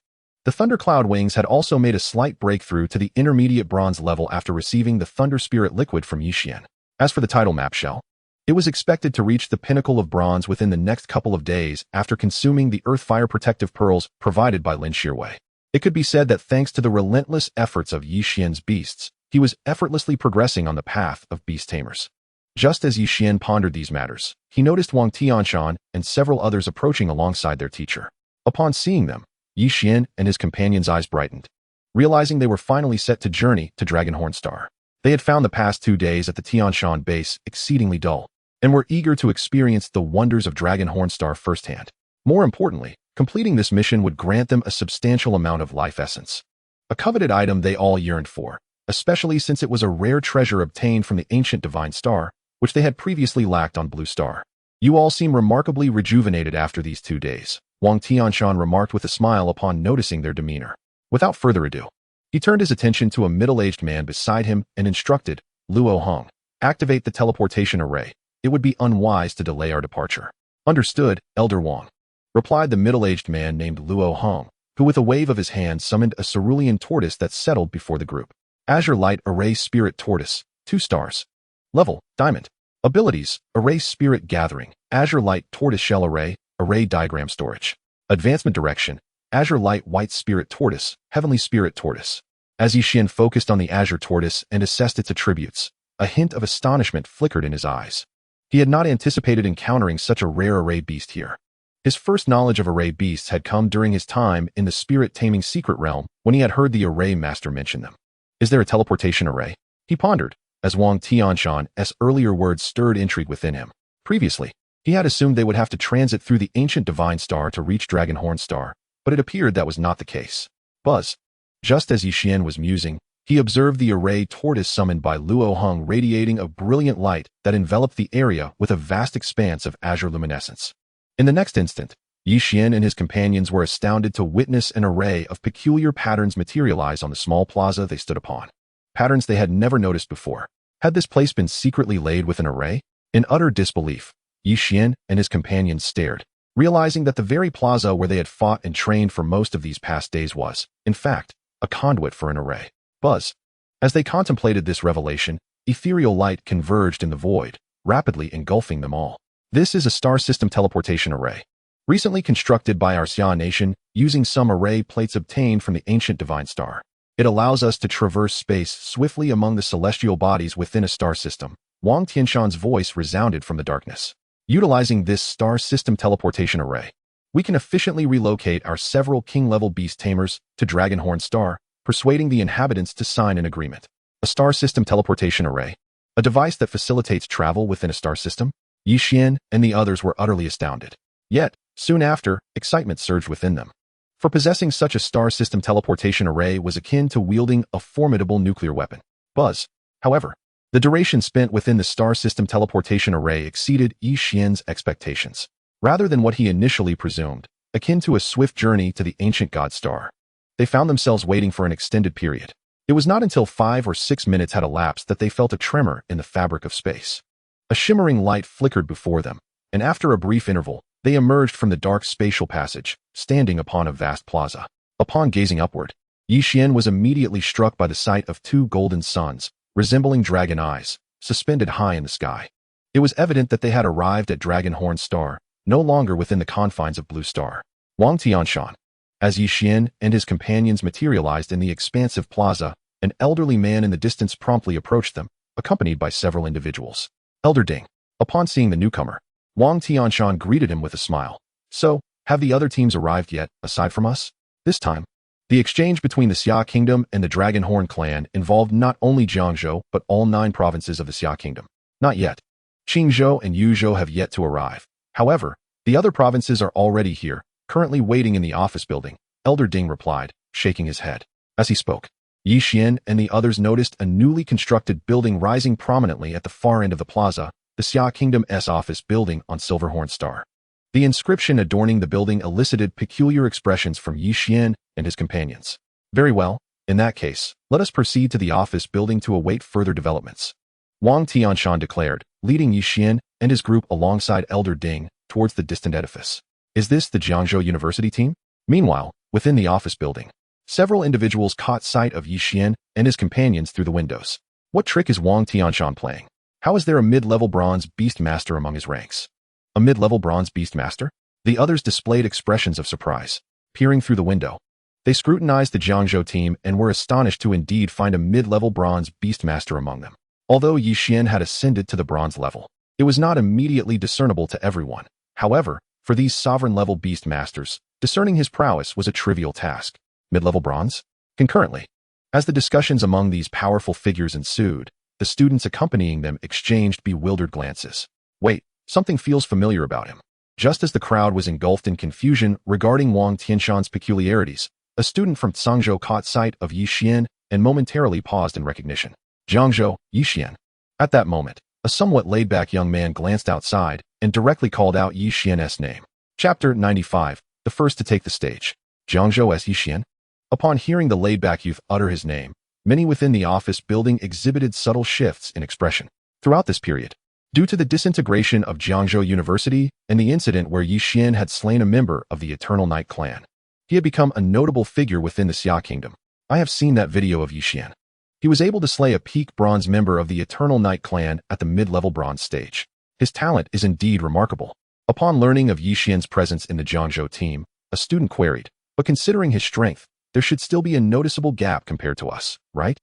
the Thundercloud Wings had also made a slight breakthrough to the intermediate bronze level after receiving the Thunder Spirit liquid from Yixian. As for the title map shell, it was expected to reach the pinnacle of bronze within the next couple of days after consuming the Earth-Fire protective pearls provided by Lin Shirwei. It could be said that thanks to the relentless efforts of Yixian's beasts, he was effortlessly progressing on the path of beast tamers. Just as Yixian pondered these matters, he noticed Wang Tianshan and several others approaching alongside their teacher. Upon seeing them, Yixian and his companions' eyes brightened, realizing they were finally set to journey to Dragonhorn Star. They had found the past 2 days at the Tianshan base exceedingly dull, and were eager to experience the wonders of Dragonhorn Star firsthand. More importantly, completing this mission would grant them a substantial amount of life essence, a coveted item they all yearned for, especially since it was a rare treasure obtained from the ancient Divine Star, which they had previously lacked on Blue Star. You all seem remarkably rejuvenated after these 2 days, Wang Tianshan remarked with a smile upon noticing their demeanor. Without further ado, he turned his attention to a middle-aged man beside him and instructed, Luo Hong, activate the teleportation array. It would be unwise to delay our departure. Understood, Elder Wang, replied the middle-aged man named Luo Hong, who with a wave of his hand summoned a cerulean tortoise that settled before the group. Azure Light Array Spirit Tortoise, 2 stars. Level, Diamond. Abilities, Array Spirit Gathering, Azure Light Tortoise Shell Array, Array Diagram Storage. Advancement Direction, Azure Light White Spirit Tortoise, Heavenly Spirit Tortoise. As Yixian focused on the Azure Tortoise and assessed its attributes, a hint of astonishment flickered in his eyes. He had not anticipated encountering such a rare array beast here. His first knowledge of array beasts had come during his time in the Spirit Taming Secret Realm when he had heard the Array Master mention them. Is there a teleportation array? He pondered, as Wang Tianshan's earlier words stirred intrigue within him. Previously, he had assumed they would have to transit through the ancient Divine Star to reach Dragonhorn Star, but it appeared that was not the case. Buzz. Just as Yixian was musing, he observed the array tortoise summoned by Luo Hong radiating a brilliant light that enveloped the area with a vast expanse of azure luminescence. In the next instant, Yixian and his companions were astounded to witness an array of peculiar patterns materialize on the small plaza they stood upon. Patterns they had never noticed before. Had this place been secretly laid with an array? In utter disbelief, Yixian and his companions stared, realizing that the very plaza where they had fought and trained for most of these past days was, in fact, a conduit for an array. Buzz. As they contemplated this revelation, ethereal light converged in the void, rapidly engulfing them all. This is a star system teleportation array, recently constructed by our Xia nation using some array plates obtained from the ancient Divine Star. It allows us to traverse space swiftly among the celestial bodies within a star system. Wang Tianshan's voice resounded from the darkness. Utilizing this star system teleportation array, we can efficiently relocate our several king-level beast tamers to Dragonhorn Star, persuading the inhabitants to sign an agreement. A star system teleportation array, a device that facilitates travel within a star system? Yixian and the others were utterly astounded. Yet, soon after, excitement surged within them. For possessing such a star system teleportation array was akin to wielding a formidable nuclear weapon. Buzz. However, the duration spent within the star system teleportation array exceeded Yixian's expectations. Rather than what he initially presumed, akin to a swift journey to the ancient god star, they found themselves waiting for an extended period. It was not until 5 or 6 minutes had elapsed that they felt a tremor in the fabric of space. A shimmering light flickered before them, and after a brief interval, they emerged from the dark spatial passage, standing upon a vast plaza. Upon gazing upward, Yixian was immediately struck by the sight of 2 golden suns, resembling dragon eyes, suspended high in the sky. It was evident that they had arrived at Dragonhorn Star, no longer within the confines of Blue Star. Wang Tianshan. As Yixian and his companions materialized in the expansive plaza, an elderly man in the distance promptly approached them, accompanied by several individuals. Elder Ding. Upon seeing the newcomer, Wang Tianshan greeted him with a smile. So, have the other teams arrived yet, aside from us? This time, the exchange between the Xia Kingdom and the Dragonhorn clan involved not only Jiangzhou but all 9 provinces of the Xia Kingdom. Not yet. Qingzhou and Yuzhou have yet to arrive. However, the other provinces are already here, currently waiting in the office building, Elder Ding replied, shaking his head. As he spoke, Yi Xian and the others noticed a newly constructed building rising prominently at the far end of the plaza, the Xia Kingdom's office building on Silverhorn Star. The inscription adorning the building elicited peculiar expressions from Yi Xian and his companions. Very well, in that case, let us proceed to the office building to await further developments. Wang Tianshan declared, leading Yi Xian and his group alongside Elder Ding towards the distant edifice. Is this the Jiangzhou University team? Meanwhile, within the office building, several individuals caught sight of Yi Xian and his companions through the windows. What trick is Wang Tianshan playing? How is there a mid-level bronze beast master among his ranks? A mid-level bronze beast master? The others displayed expressions of surprise. Peering through the window, they scrutinized the Jiangzhou team and were astonished to indeed find a mid-level bronze beast master among them. Although Yi Xian had ascended to the bronze level, it was not immediately discernible to everyone. However, for these sovereign-level beast masters, discerning his prowess was a trivial task. Mid-level bronze? Concurrently, as the discussions among these powerful figures ensued, the students accompanying them exchanged bewildered glances. Wait, something feels familiar about him. Just as the crowd was engulfed in confusion regarding Wang Tianshan's peculiarities, a student from Zhangzhou caught sight of Yi Xian and momentarily paused in recognition. Jiangzhou, Yi Xian. At that moment, a somewhat laid-back young man glanced outside and directly called out Yi Xian's name. Chapter 95, the first to take the stage. Jiangzhou Yi Xian? Upon hearing the laid-back youth utter his name, many within the office building exhibited subtle shifts in expression. Throughout this period, due to the disintegration of Jiangzhou University and the incident where Yi Xian had slain a member of the Eternal Night clan, he had become a notable figure within the Xia Kingdom. I have seen that video of Yi Xian. He was able to slay a peak bronze member of the Eternal Night clan at the mid-level bronze stage. His talent is indeed remarkable. Upon learning of Yi Xian's presence in the Jiangzhou team, a student queried, but considering his strength, there should still be a noticeable gap compared to us, right?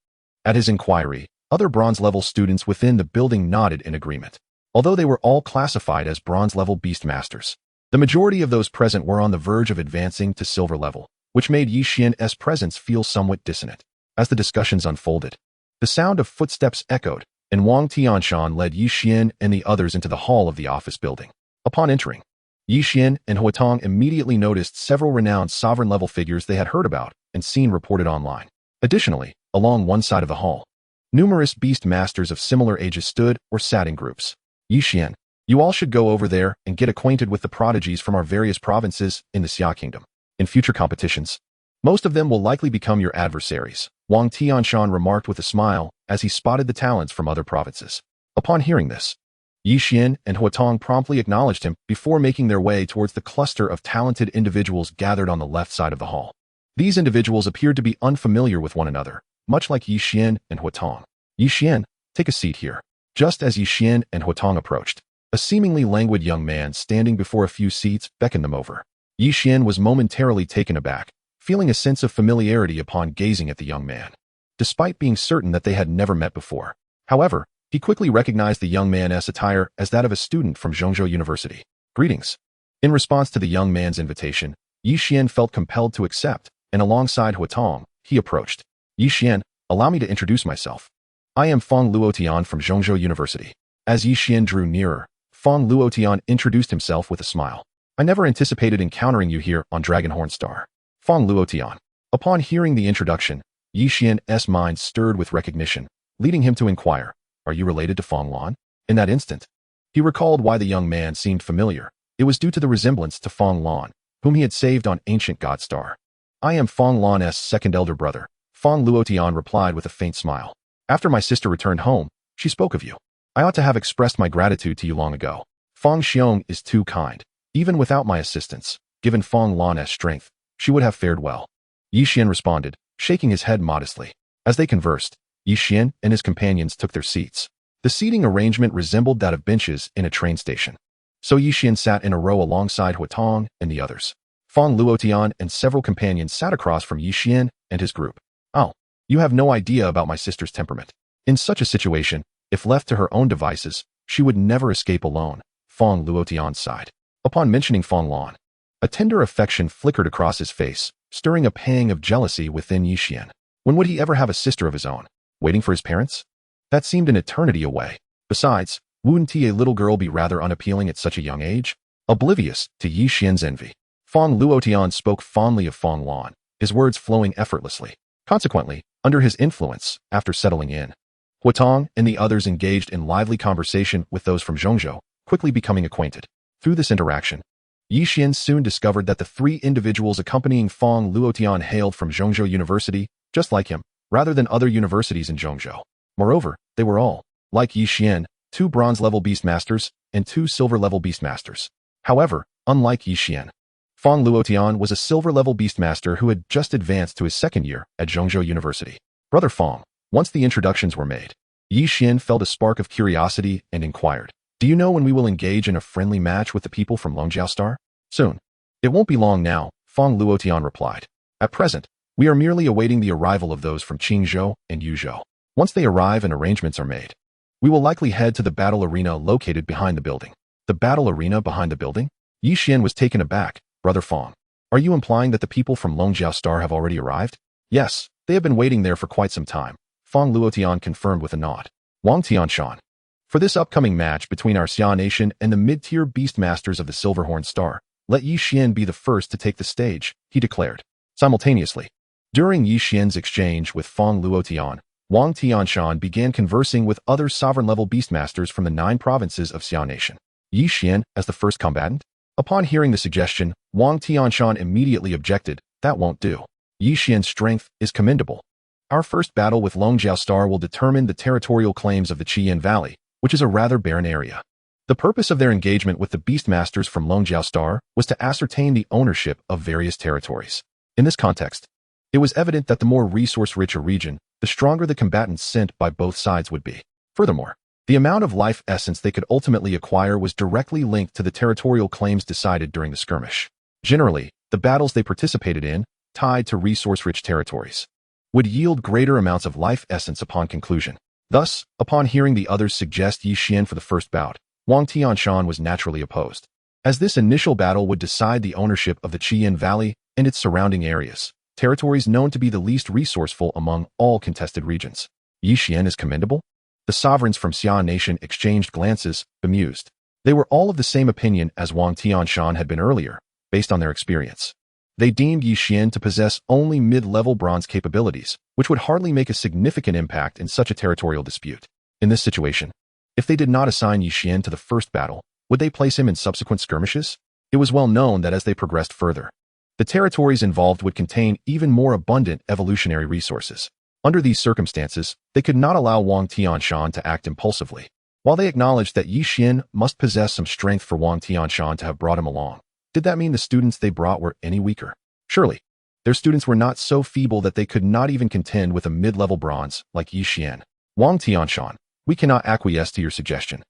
At his inquiry, other bronze-level students within the building nodded in agreement. Although they were all classified as bronze-level beast masters, the majority of those present were on the verge of advancing to silver level, which made Yi Xian's presence feel somewhat dissonant. As the discussions unfolded, the sound of footsteps echoed, and Wang Tianshan led Yi Xian and the others into the hall of the office building. Upon entering, Yi Xian and Huatong immediately noticed several renowned sovereign-level figures they had heard about and seen reported online. Additionally, along one side of the hall, numerous beast masters of similar ages stood or sat in groups. Yi Xian, you all should go over there and get acquainted with the prodigies from our various provinces in the Xia Kingdom. In future competitions, most of them will likely become your adversaries, Wang Tianshan remarked with a smile as he spotted the talents from other provinces. Upon hearing this, Yi Xian and Huatong promptly acknowledged him before making their way towards the cluster of talented individuals gathered on the left side of the hall. These individuals appeared to be unfamiliar with one another, much like Yi Xian and Huatong. Yi Xian, take a seat here. Just as Yi Xian and Huatong approached, a seemingly languid young man standing before a few seats beckoned them over. Yi Xian was momentarily taken aback, feeling a sense of familiarity upon gazing at the young man, despite being certain that they had never met before. However, he quickly recognized the young man's attire as that of a student from Zhongzhou University. Greetings. In response to the young man's invitation, Yi Xian felt compelled to accept, and alongside Huatong, he approached. Yi Xian, allow me to introduce myself. I am Feng Luotian from Zhongzhou University. As Yi Xian drew nearer, Feng Luotian introduced himself with a smile. I never anticipated encountering you here on Dragonhorn Star. Feng Luotian. Upon hearing the introduction, Yi Xian's mind stirred with recognition, leading him to inquire, are you related to Feng Lan? In that instant, he recalled why the young man seemed familiar. It was due to the resemblance to Feng Lan, whom he had saved on Ancient God Star. I am Feng Lan's second elder brother, Feng Luotian replied with a faint smile. After my sister returned home, she spoke of you. I ought to have expressed my gratitude to you long ago. Feng Xiong is too kind. Even without my assistance, given Feng Lan's strength, she would have fared well. Yi Xian responded, shaking his head modestly. As they conversed, Yi Xian and his companions took their seats. The seating arrangement resembled that of benches in a train station. So Yi Xian sat in a row alongside Huatong and the others. Feng Luotian and several companions sat across from Yi Xian and his group. Oh, you have no idea about my sister's temperament. In such a situation, if left to her own devices, she would never escape alone, Feng Luotian sighed. Upon mentioning Feng Lan, a tender affection flickered across his face, stirring a pang of jealousy within Yi Xian. When would he ever have a sister of his own? Waiting for his parents? That seemed an eternity away. Besides, wouldn't a little girl be rather unappealing at such a young age? Oblivious to Yi Xian's envy, Feng Luotian spoke fondly of Feng Lan, his words flowing effortlessly. Consequently, Under his influence, after settling in, Huatong and the others engaged in lively conversation with those from Zhongzhou, quickly becoming acquainted. Through this interaction, Yixian soon discovered that the three individuals accompanying Fong Luotian hailed from Zhongzhou University, just like him, rather than other universities in Zhongzhou. Moreover, they were all, like Yixian, 2 bronze-level beastmasters and 2 silver-level beastmasters. However, unlike Yixian, Fong Luotian was a silver-level beastmaster who had just advanced to his second year at Zhongzhou University. Brother Fong, once the introductions were made, Yixian felt a spark of curiosity and inquired, "Do you know when we will engage in a friendly match with the people from Longjiao Star?" "Soon. It won't be long now," Fong Luotian replied. "At present, we are merely awaiting the arrival of those from Qingzhou and Yuzhou. Once they arrive and arrangements are made, we will likely head to the battle arena located behind the building." "The battle arena behind the building?" Yixian was taken aback. "Brother Fong, are you implying that the people from Longjiao Star have already arrived?" "Yes, they have been waiting there for quite some time," Fong Luotian confirmed with a nod. "Wang Tianshan. For this upcoming match between our Xia Nation and the mid-tier beastmasters of the Silverhorn Star, let Yixian be the first to take the stage," he declared. Simultaneously, during Yixian's exchange with Fong Luotian, Wang Tianshan began conversing with other sovereign-level beastmasters from the 9 provinces of Xia Nation. Yixian as the first combatant? Upon hearing the suggestion, Wang Tianshan immediately objected, "That won't do. Yixian's strength is commendable. Our first battle with Longjiao Star will determine the territorial claims of the Qiyin Valley, which is a rather barren area." The purpose of their engagement with the beastmasters from Longjiao Star was to ascertain the ownership of various territories. In this context, it was evident that the more resource-rich a region, the stronger the combatants sent by both sides would be. Furthermore, the amount of life essence they could ultimately acquire was directly linked to the territorial claims decided during the skirmish. Generally, the battles they participated in, tied to resource-rich territories, would yield greater amounts of life essence upon conclusion. Thus, upon hearing the others suggest Yixian for the first bout, Wang Tianshan was naturally opposed, as this initial battle would decide the ownership of the Qiyin Valley and its surrounding areas, territories known to be the least resourceful among all contested regions. Yixian is commendable? The sovereigns from Xia Nation exchanged glances, bemused. They were all of the same opinion as Wang Tianshan had been earlier, based on their experience. They deemed Yixian to possess only mid-level bronze capabilities, which would hardly make a significant impact in such a territorial dispute. In this situation, if they did not assign Yixian to the first battle, would they place him in subsequent skirmishes? It was well known that as they progressed further, the territories involved would contain even more abundant evolutionary resources. Under these circumstances, they could not allow Wang Tianshan to act impulsively. While they acknowledged that Yixian must possess some strength for Wang Tianshan to have brought him along, did that mean the students they brought were any weaker? Surely, their students were not so feeble that they could not even contend with a mid-level bronze like Yixian. Wang Tianshan, we cannot acquiesce to your suggestion.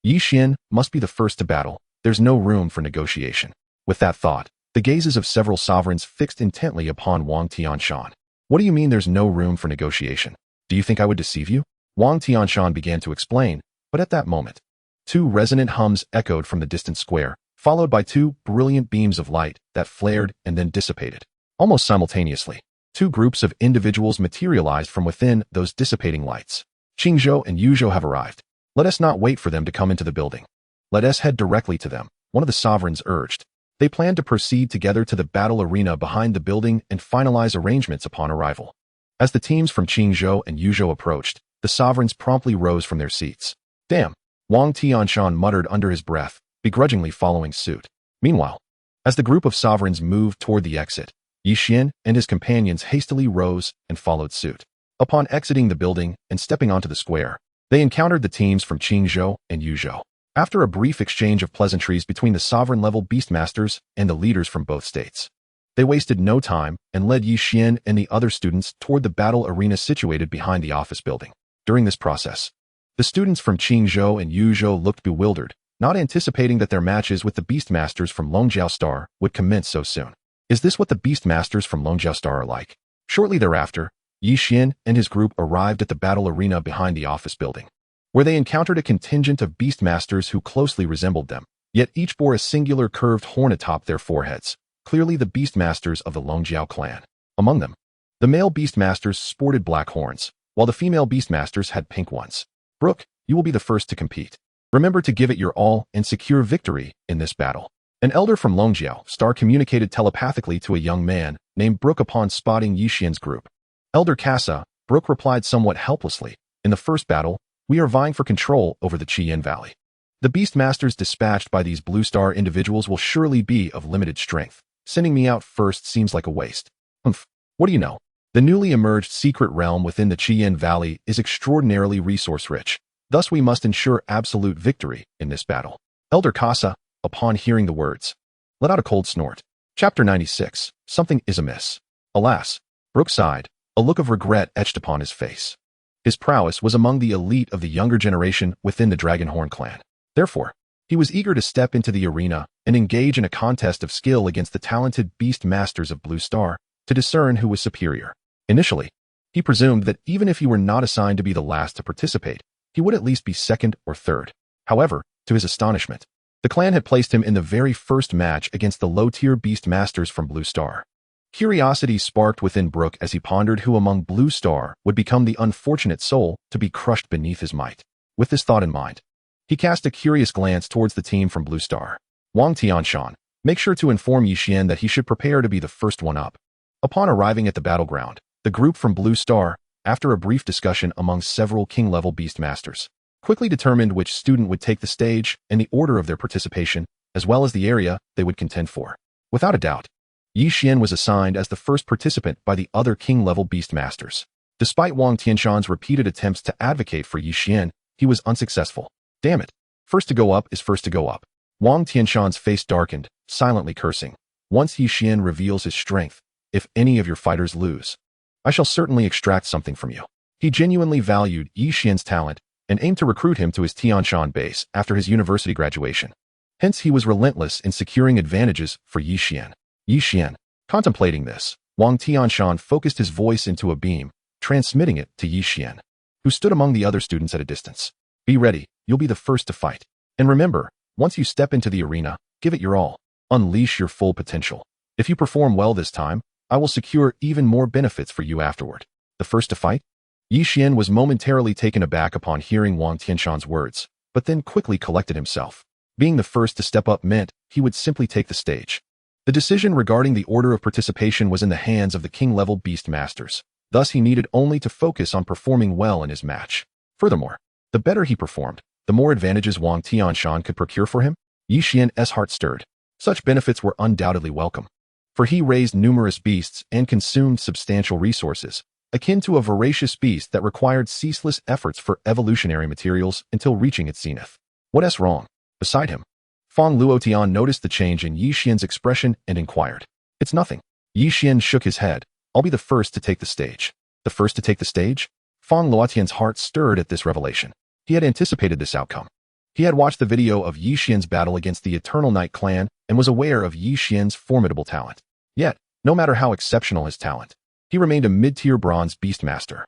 Yixian must be the first to battle. There's no room for negotiation. With that thought, the gazes of several sovereigns fixed intently upon Wang Tianshan. What do you mean there's no room for negotiation? Do you think I would deceive you? Wang Tianshan began to explain, but at that moment, 2 resonant hums echoed from the distant square, followed by 2 brilliant beams of light that flared and then dissipated. Almost simultaneously, 2 groups of individuals materialized from within those dissipating lights. Qingzhou and Yuzhou have arrived. Let us not wait for them to come into the building. Let us head directly to them, one of the sovereigns urged. They planned to proceed together to the battle arena behind the building and finalize arrangements upon arrival. As the teams from Qingzhou and Yuzhou approached, the sovereigns promptly rose from their seats. "Damn," Wang Tianshan muttered under his breath, begrudgingly following suit. Meanwhile, as the group of sovereigns moved toward the exit, Yixian and his companions hastily rose and followed suit. Upon exiting the building and stepping onto the square, they encountered the teams from Qingzhou and Yuzhou. After a brief exchange of pleasantries between the sovereign-level beastmasters and the leaders from both states, they wasted no time and led Yixian and the other students toward the battle arena situated behind the office building. During this process, the students from Qingzhou and Yuzhou looked bewildered, not anticipating that their matches with the beastmasters from Longjiao Star would commence so soon. Is this what the beastmasters from Longjiao Star are like? Shortly thereafter, Yixian and his group arrived at the battle arena behind the office building, where they encountered a contingent of beastmasters who closely resembled them, yet each bore a singular curved horn atop their foreheads, clearly the beastmasters of the Longjiao clan. Among them, the male beastmasters sported black horns, while the female beastmasters had pink ones. "Brook, you will be the first to compete. Remember to give it your all and secure victory in this battle." An elder from Longjiao Star communicated telepathically to a young man named Brook upon spotting Yixian's group. Elder Kasa, Brooke replied somewhat helplessly. In the first battle, we are vying for control over the Cheyenne Valley. The Beastmasters dispatched by these Blue Star individuals will surely be of limited strength. Sending me out first seems like a waste. Humph. What do you know? The newly emerged secret realm within the Cheyenne Valley is extraordinarily resource-rich. Thus we must ensure absolute victory in this battle. Elder Casa, upon hearing the words, let out a cold snort. Chapter 96. Something is amiss. Alas, Brooke sighed, a look of regret etched upon his face. His prowess was among the elite of the younger generation within the Dragonhorn clan. Therefore, he was eager to step into the arena and engage in a contest of skill against the talented Beast Masters of Blue Star to discern who was superior. Initially, he presumed that even if he were not assigned to be the last to participate, he would at least be second or third. However, to his astonishment, the clan had placed him in the very first match against the low-tier Beast Masters from Blue Star. Curiosity sparked within Brooke as he pondered who among Blue Star would become the unfortunate soul to be crushed beneath his might. With this thought in mind, he cast a curious glance towards the team from Blue Star. Wang Tianshan, make sure to inform Yixian that he should prepare to be the first one up. Upon arriving at the battleground, the group from Blue Star, after a brief discussion among several king-level Beast Masters, quickly determined which student would take the stage and the order of their participation, as well as the area they would contend for. Without a doubt, Yixian was assigned as the first participant by the other king-level Beast Masters. Despite Wang Tianshan's repeated attempts to advocate for Yixian, he was unsuccessful. Damn it. First to go up is first to go up. Wang Tianshan's face darkened, silently cursing. Once Yixian reveals his strength, if any of your fighters lose, I shall certainly extract something from you. He genuinely valued Yixian's talent and aimed to recruit him to his Tianshan base after his university graduation. Hence he was relentless in securing advantages for Yixian. Yixian, contemplating this, Wang Tianshan focused his voice into a beam, transmitting it to Yixian, who stood among the other students at a distance. Be ready, you'll be the first to fight. And remember, once you step into the arena, give it your all. Unleash your full potential. If you perform well this time, I will secure even more benefits for you afterward. The first to fight? Yixian was momentarily taken aback upon hearing Wang Tianshan's words, but then quickly collected himself. Being the first to step up meant he would simply take the stage. The decision regarding the order of participation was in the hands of the king-level Beast Masters. Thus he needed only to focus on performing well in his match. Furthermore, the better he performed, the more advantages Wang Tianshan could procure for him. Yixian's heart stirred. Such benefits were undoubtedly welcome, for he raised numerous beasts and consumed substantial resources, akin to a voracious beast that required ceaseless efforts for evolutionary materials until reaching its zenith. What's wrong? Beside him, Fong Luotian noticed the change in Yixian's expression and inquired. It's nothing. Yixian shook his head. I'll be the first to take the stage. The first to take the stage? Fong Luotian's heart stirred at this revelation. He had anticipated this outcome. He had watched the video of Yixian's battle against the Eternal Night clan and was aware of Yixian's formidable talent. Yet, no matter how exceptional his talent, he remained a mid-tier bronze beastmaster.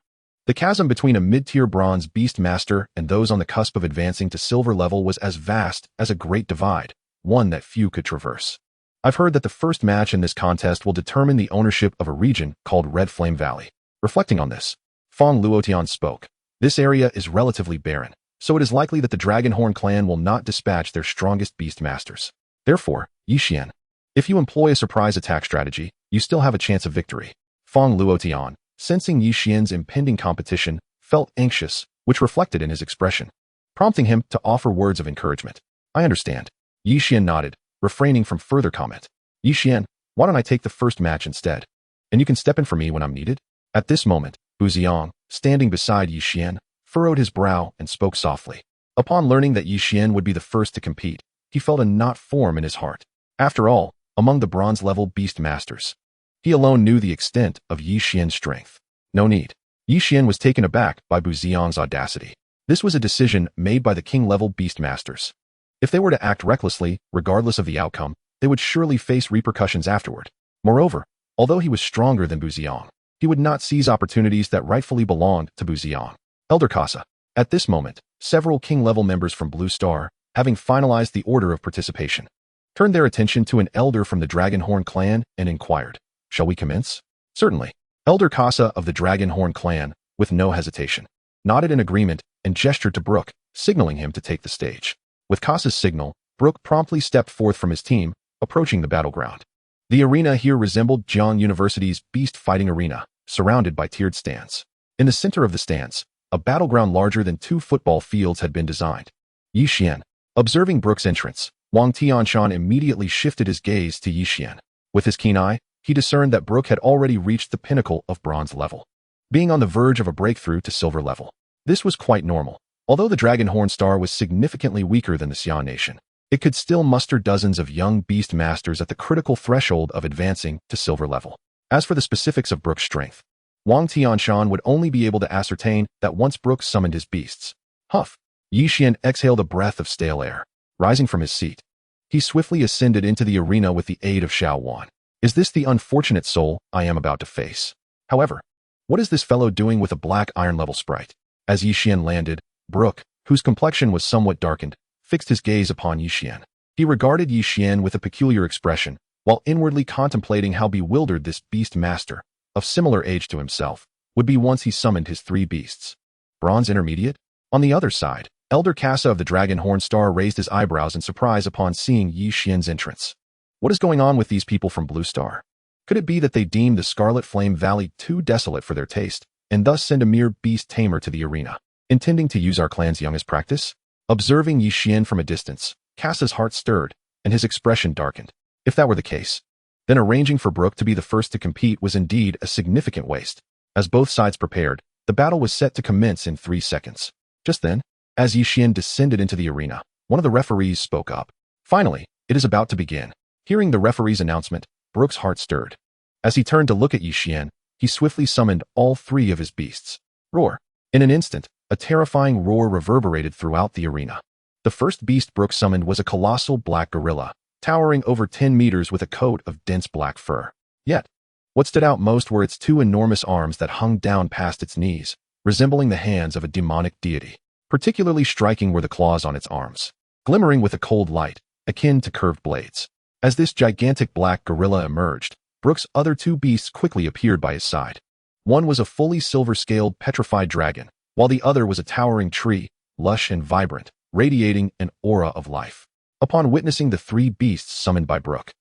The chasm between a mid-tier bronze beastmaster and those on the cusp of advancing to silver level was as vast as a great divide, one that few could traverse. I've heard that the first match in this contest will determine the ownership of a region called Red Flame Valley. Reflecting on this, Fong Luotian spoke. This area is relatively barren, so it is likely that the Dragonhorn clan will not dispatch their strongest beastmasters. Therefore, Yixian, if you employ a surprise attack strategy, you still have a chance of victory. Fong Luotian, sensing Yixian's impending competition, felt anxious, which reflected in his expression, prompting him to offer words of encouragement. I understand. Yixian nodded, refraining from further comment. Yixian, why don't I take the first match instead? And you can step in for me when I'm needed? At this moment, Bu Ziang, standing beside Yixian, furrowed his brow and spoke softly. Upon learning that Yixian would be the first to compete, he felt a knot form in his heart. After all, among the bronze-level beast masters, he alone knew the extent of Yixian's strength. No need. Yixian was taken aback by Bu Ziang's audacity. This was a decision made by the king-level beast masters. If they were to act recklessly, regardless of the outcome, they would surely face repercussions afterward. Moreover, although he was stronger than Bu Ziang, he would not seize opportunities that rightfully belonged to Bu Ziang. Elder Casa. At this moment, several king-level members from Blue Star, having finalized the order of participation, turned their attention to an elder from the Dragonhorn clan and inquired, shall we commence? Certainly. Elder Casa of the Dragonhorn clan, with no hesitation, nodded in agreement and gestured to Brooke, signaling him to take the stage. With Casa's signal, Brooke promptly stepped forth from his team, approaching the battleground. The arena here resembled Jiang University's beast fighting arena, surrounded by tiered stands. In the center of the stands, a battleground larger than 2 football fields had been designed. Yixian. Observing Brook's entrance, Wang Tianshan immediately shifted his gaze to Yixian. With his keen eye, he discerned that Brook had already reached the pinnacle of bronze level, being on the verge of a breakthrough to silver level. This was quite normal. Although the Dragon Horn Star was significantly weaker than the Xian nation, it could still muster dozens of young beast masters at the critical threshold of advancing to silver level. As for the specifics of Brook's strength, Wang Tianshan would only be able to ascertain that once Brook summoned his beasts. Huff! Yixian exhaled a breath of stale air. Rising from his seat, he swiftly ascended into the arena with the aid of Xuan. Is this the unfortunate soul I am about to face? However, what is this fellow doing with a black iron-level sprite? As Yixian landed, Brook, whose complexion was somewhat darkened, fixed his gaze upon Yixian. He regarded Yixian with a peculiar expression, while inwardly contemplating how bewildered this beast master, of similar age to himself, would be once he summoned his 3 beasts. Bronze Intermediate? On the other side, Elder Kassa of the Dragon Horn Star raised his eyebrows in surprise upon seeing Yixian's entrance. What is going on with these people from Blue Star? Could it be that they deemed the Scarlet Flame Valley too desolate for their taste, and thus send a mere beast tamer to the arena, intending to use our clan's young as practice? Observing Yixian from a distance, Kassa's heart stirred, and his expression darkened. If that were the case, then arranging for Brook to be the first to compete was indeed a significant waste. As both sides prepared, the battle was set to commence in 3 seconds. Just then, as Yixian descended into the arena, one of the referees spoke up. Finally, it is about to begin. Hearing the referee's announcement, Brook's heart stirred. As he turned to look at Yixian, he swiftly summoned all 3 of his beasts. Roar! In an instant, a terrifying roar reverberated throughout the arena. The first beast Brook summoned was a colossal black gorilla, towering over 10 meters with a coat of dense black fur. Yet, what stood out most were its 2 enormous arms that hung down past its knees, resembling the hands of a demonic deity. Particularly striking were the claws on its arms, glimmering with a cold light, akin to curved blades. As this gigantic black gorilla emerged, Brook's other 2 beasts quickly appeared by his side. One was a fully silver-scaled petrified dragon, while the other was a towering tree, lush and vibrant, radiating an aura of life. Upon witnessing the 3 beasts summoned by Brook,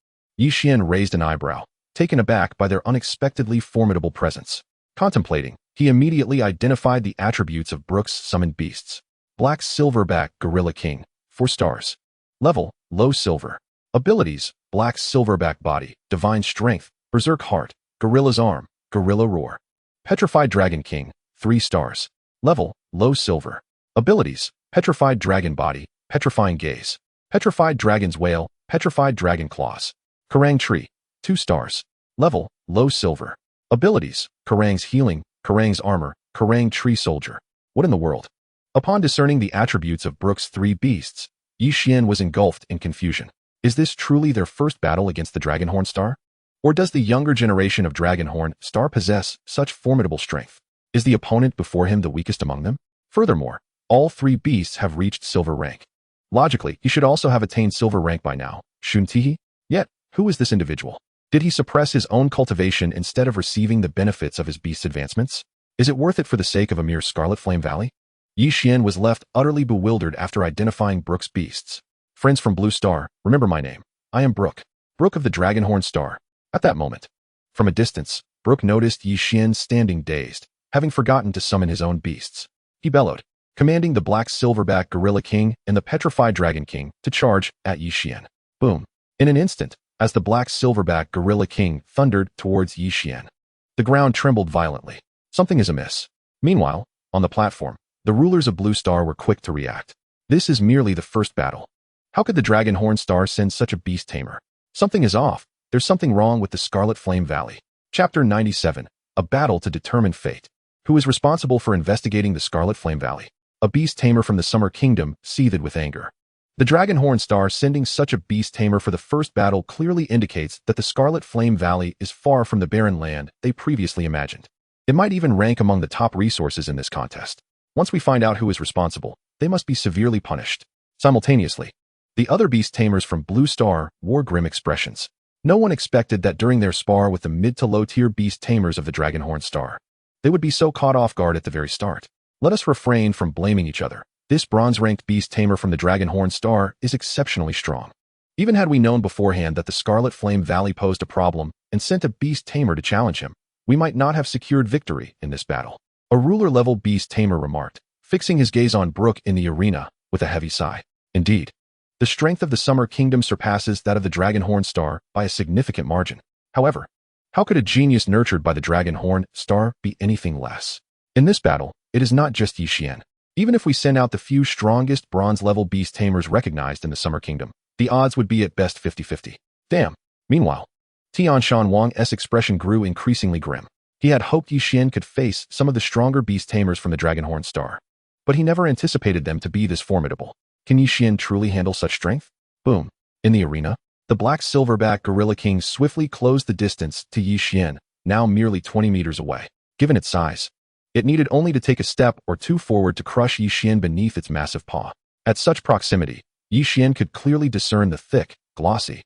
Yixian raised an eyebrow, taken aback by their unexpectedly formidable presence. Contemplating, he immediately identified the attributes of Brook's summoned beasts. Black Silverback Gorilla King, 4 stars. Level, low silver. Abilities, Black Silverback Body, Divine Strength, Berserk Heart, Gorilla's Arm, Gorilla Roar. Petrified Dragon King, 3 stars. Level, low silver. Abilities, Petrified Dragon Body, Petrifying Gaze. Petrified Dragon's Wail, Petrified Dragon Claws. Kerrang Tree, 2 stars. Level, low silver. Abilities, Kerrang's Healing, Kerrang's Armor, Kerrang Tree Soldier. What in the world? Upon discerning the attributes of Brook's 3 beasts, Yixian was engulfed in confusion. Is this truly their first battle against the Dragonhorn Star? Or does the younger generation of Dragonhorn Star possess such formidable strength? Is the opponent before him the weakest among them? Furthermore, all 3 beasts have reached silver rank. Logically, he should also have attained silver rank by now, shouldn't he? Yet, who is this individual? Did he suppress his own cultivation instead of receiving the benefits of his beast's advancements? Is it worth it for the sake of a mere Scarlet Flame Valley? Yixian was left utterly bewildered after identifying Brook's beasts. Friends from Blue Star, remember my name. I am Brook. Brook of the Dragonhorn Star. At that moment, from a distance, Brook noticed Yixian standing dazed, having forgotten to summon his own beasts. He bellowed, commanding the Black Silverback Gorilla King and the Petrified Dragon King to charge at Yixian. Boom. In an instant, as the Black Silverback Gorilla King thundered towards Yixian, the ground trembled violently. Something is amiss. Meanwhile, on the platform, the rulers of Blue Star were quick to react. This is merely the first battle. How could the Dragonhorn Star send such a beast tamer? Something is off. There's something wrong with the Scarlet Flame Valley. Chapter 97, A Battle to Determine Fate. Who is responsible for investigating the Scarlet Flame Valley? A beast tamer from the Summer Kingdom seethed with anger. The Dragonhorn Star sending such a beast tamer for the first battle clearly indicates that the Scarlet Flame Valley is far from the barren land they previously imagined. It might even rank among the top resources in this contest. Once we find out who is responsible, they must be severely punished. Simultaneously, the other beast tamers from Blue Star wore grim expressions. No one expected that during their spar with the mid to low tier beast tamers of the Dragonhorn Star, they would be so caught off guard at the very start. Let us refrain from blaming each other. This bronze-ranked beast tamer from the Dragonhorn Star is exceptionally strong. Even had we known beforehand that the Scarlet Flame Valley posed a problem and sent a beast tamer to challenge him, we might not have secured victory in this battle. a ruler-level beast tamer remarked, fixing his gaze on Brook in the arena with a heavy sigh. Indeed, the strength of the Summer Kingdom surpasses that of the Dragonhorn Star by a significant margin. However, how could a genius nurtured by the Dragonhorn Star be anything less? In this battle, it is not just Yixian. Even if we send out the few strongest bronze-level beast tamers recognized in the Summer Kingdom, the odds would be at best 50-50. Damn. Meanwhile, Tianshan Wang's expression grew increasingly grim. He had hoped Yixian could face some of the stronger beast tamers from the Dragonhorn Star, but he never anticipated them to be this formidable. Can Yixian truly handle such strength? Boom. In the arena, the black silverback Gorilla King swiftly closed the distance to Yixian, now merely 20 meters away. Given its size, it needed only to take a step or two forward to crush Yixian beneath its massive paw. At such proximity, Yixian could clearly discern the thick, glossy,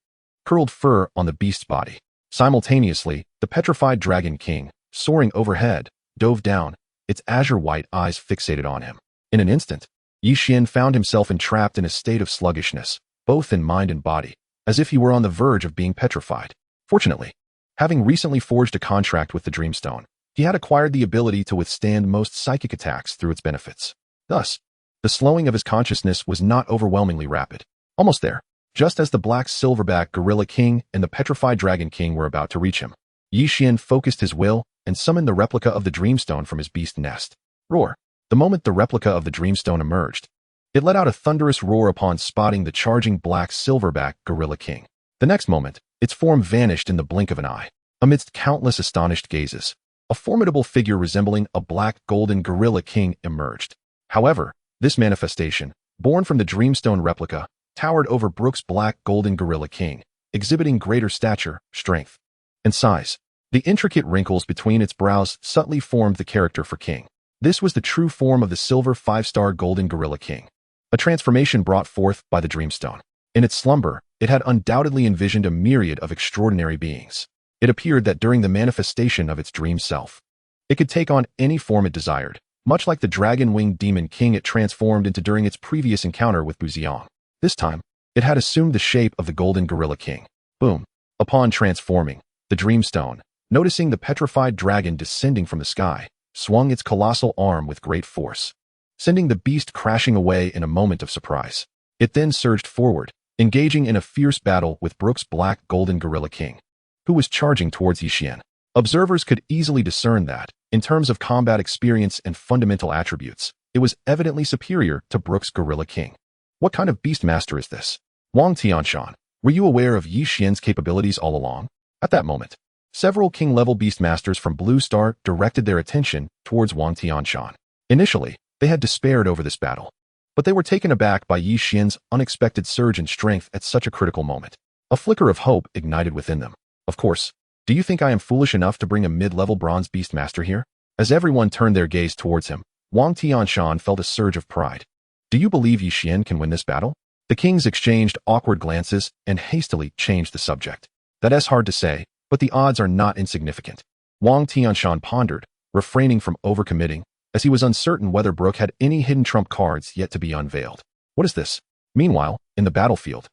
curled fur on the beast's body. Simultaneously, the petrified Dragon King, soaring overhead, dove down, its azure-white eyes fixated on him. In an instant, Yixian found himself entrapped in a state of sluggishness, both in mind and body, as if he were on the verge of being petrified. Fortunately, having recently forged a contract with the Dreamstone, he had acquired the ability to withstand most psychic attacks through its benefits. Thus, the slowing of his consciousness was not overwhelmingly rapid. Almost there, just as the black silverback Gorilla King and the petrified Dragon King were about to reach him, Yixian focused his will and summoned the replica of the Dreamstone from his beast nest. Roar. The moment the replica of the Dreamstone emerged, it let out a thunderous roar upon spotting the charging black silverback Gorilla King. The next moment, its form vanished in the blink of an eye. Amidst countless astonished gazes, a formidable figure resembling a black golden Gorilla King emerged. However, this manifestation, born from the Dreamstone replica, towered over Brook's black golden Gorilla King, exhibiting greater stature, strength, and size. The intricate wrinkles between its brows subtly formed the character for King. This was the true form of the silver 5-star golden Gorilla King, a transformation brought forth by the Dreamstone. In its slumber, it had undoubtedly envisioned a myriad of extraordinary beings. It appeared that during the manifestation of its dream self, it could take on any form it desired, much like the dragon-winged demon king it transformed into during its previous encounter with Buziong. This time, it had assumed the shape of the golden Gorilla King. Boom. Upon transforming, the Dreamstone, noticing the petrified dragon descending from the sky, swung its colossal arm with great force, sending the beast crashing away in a moment of surprise. It then surged forward, engaging in a fierce battle with Brook's black golden Gorilla King, who was charging towards Yixian. Observers could easily discern that, in terms of combat experience and fundamental attributes, it was evidently superior to Brook's Gorilla King. What kind of beastmaster is this? Wang Tianshan, were you aware of Yixian's capabilities all along? At that moment, several king-level beastmasters from Blue Star directed their attention towards Wang Tianshan. Initially, they had despaired over this battle, but they were taken aback by Yixian's unexpected surge in strength at such a critical moment. A flicker of hope ignited within them. Of course, do you think I am foolish enough to bring a mid-level bronze beastmaster here? As everyone turned their gaze towards him, Wang Tianshan felt a surge of pride. Do you believe Yixian can win this battle? The kings exchanged awkward glances and hastily changed the subject. That's hard to say, but the odds are not insignificant. Wang Tianshan pondered, refraining from overcommitting, as he was uncertain whether Brook had any hidden trump cards yet to be unveiled. What is this? Meanwhile, in the battlefield,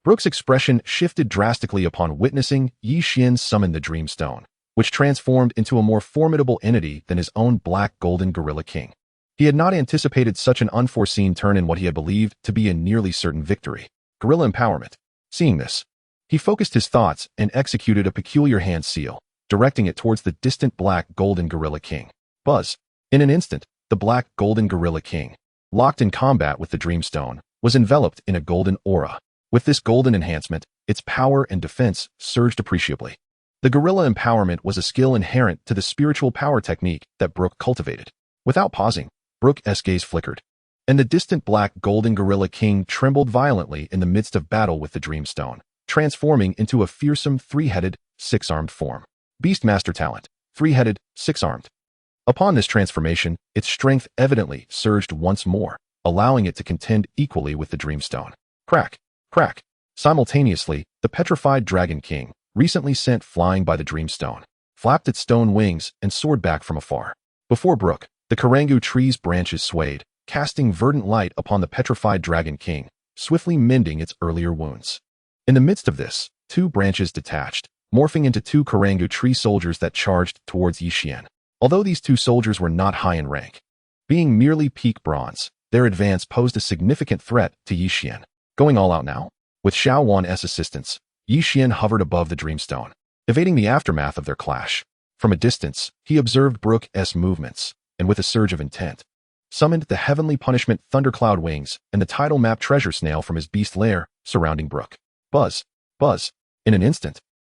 Brook's expression shifted drastically upon witnessing Yixian summon the Dreamstone, which transformed into a more formidable entity than his own black golden Gorilla King. He had not anticipated such an unforeseen turn in what he had believed to be a nearly certain victory. Gorilla empowerment. Seeing this, he focused his thoughts and executed a peculiar hand seal, directing it towards the distant black golden Gorilla King. Buzz. In an instant, the black golden Gorilla King, locked in combat with the Dreamstone, was enveloped in a golden aura. With this golden enhancement, its power and defense surged appreciably. The gorilla empowerment was a skill inherent to the spiritual power technique that Brook cultivated. Without pausing, Brook's gaze flickered, and the distant black golden Gorilla King trembled violently in the midst of battle with the Dreamstone, transforming into a fearsome three-headed, six-armed form. Beastmaster talent, three-headed, six-armed. Upon this transformation, its strength evidently surged once more, allowing it to contend equally with the Dreamstone. Crack, crack. Simultaneously, the petrified Dragon King, recently sent flying by the Dreamstone, flapped its stone wings and soared back from afar. Before Brook, the Karangu tree's branches swayed, casting verdant light upon the petrified Dragon King, swiftly mending its earlier wounds. In the midst of this, two branches detached, morphing into two Karangu tree soldiers that charged towards Yixian. Although these two soldiers were not high in rank, being merely peak bronze, their advance posed a significant threat to Yixian. Going all out now? With Xiao Wan's assistance, Yixian hovered above the Dreamstone, evading the aftermath of their clash. From a distance, he observed Brook's movements, and with a surge of intent, summoned the heavenly punishment thundercloud wings and the tidal map treasure snail from his beast lair surrounding Brook. Buzz, buzz. In an instant,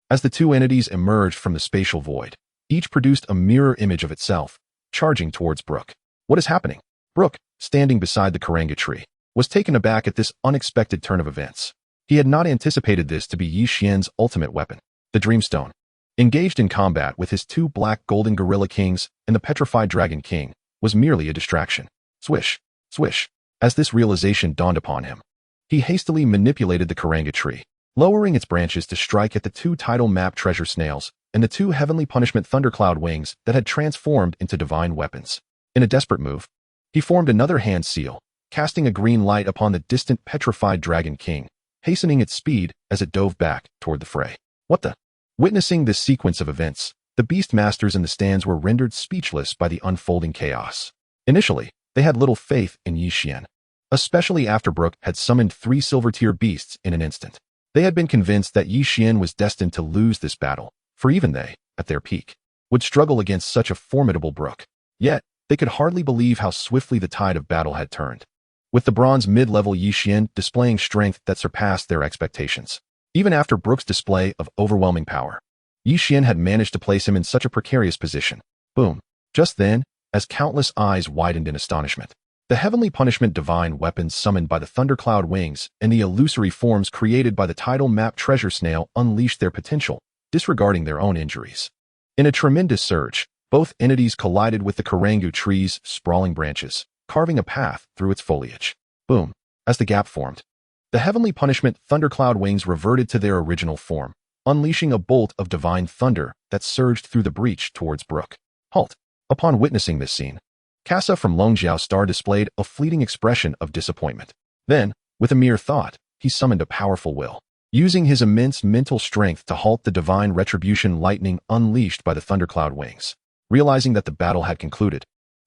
as the two entities emerged from the spatial void, each produced a mirror image of itself, charging towards Brook. What is happening? Brook, standing beside the Kuranga tree, was taken aback at this unexpected turn of events. He had not anticipated this to be Yixian's ultimate weapon, the Dreamstone. Engaged in combat with his two black golden gorilla kings and the petrified dragon king, was merely a distraction. Swish, swish. As this realization dawned upon him, he hastily manipulated the Kuranga tree, lowering its branches to strike at the two tidal map treasure snails and the two heavenly punishment thundercloud wings that had transformed into divine weapons. In a desperate move, he formed another hand seal, casting a green light upon the distant petrified dragon king, hastening its speed as it dove back toward the fray. What the? Witnessing this sequence of events, the beast masters in the stands were rendered speechless by the unfolding chaos. Initially, they had little faith in Yixian, especially after Brook had summoned 3 silver-tier beasts in an instant. They had been convinced that Yixian was destined to lose this battle, for even they, at their peak, would struggle against such a formidable Brook. Yet, they could hardly believe how swiftly the tide of battle had turned, with the bronze mid-level Yixian displaying strength that surpassed their expectations. Even after Brook's display of overwhelming power, Yixian had managed to place him in such a precarious position. Boom. Just then, as countless eyes widened in astonishment, the heavenly punishment divine weapons summoned by the thundercloud wings and the illusory forms created by the tidal map treasure snail unleashed their potential, disregarding their own injuries. In a tremendous surge, both entities collided with the Kuranga tree's sprawling branches, carving a path through its foliage. Boom. As the gap formed, the heavenly punishment thundercloud wings reverted to their original form, unleashing a bolt of divine thunder that surged through the breach towards Brook. Halt. Upon witnessing this scene, Casa from Longjiao Star displayed a fleeting expression of disappointment. Then, with a mere thought, he summoned a powerful will, using his immense mental strength to halt the divine retribution lightning unleashed by the thundercloud wings. Realizing that the battle had concluded,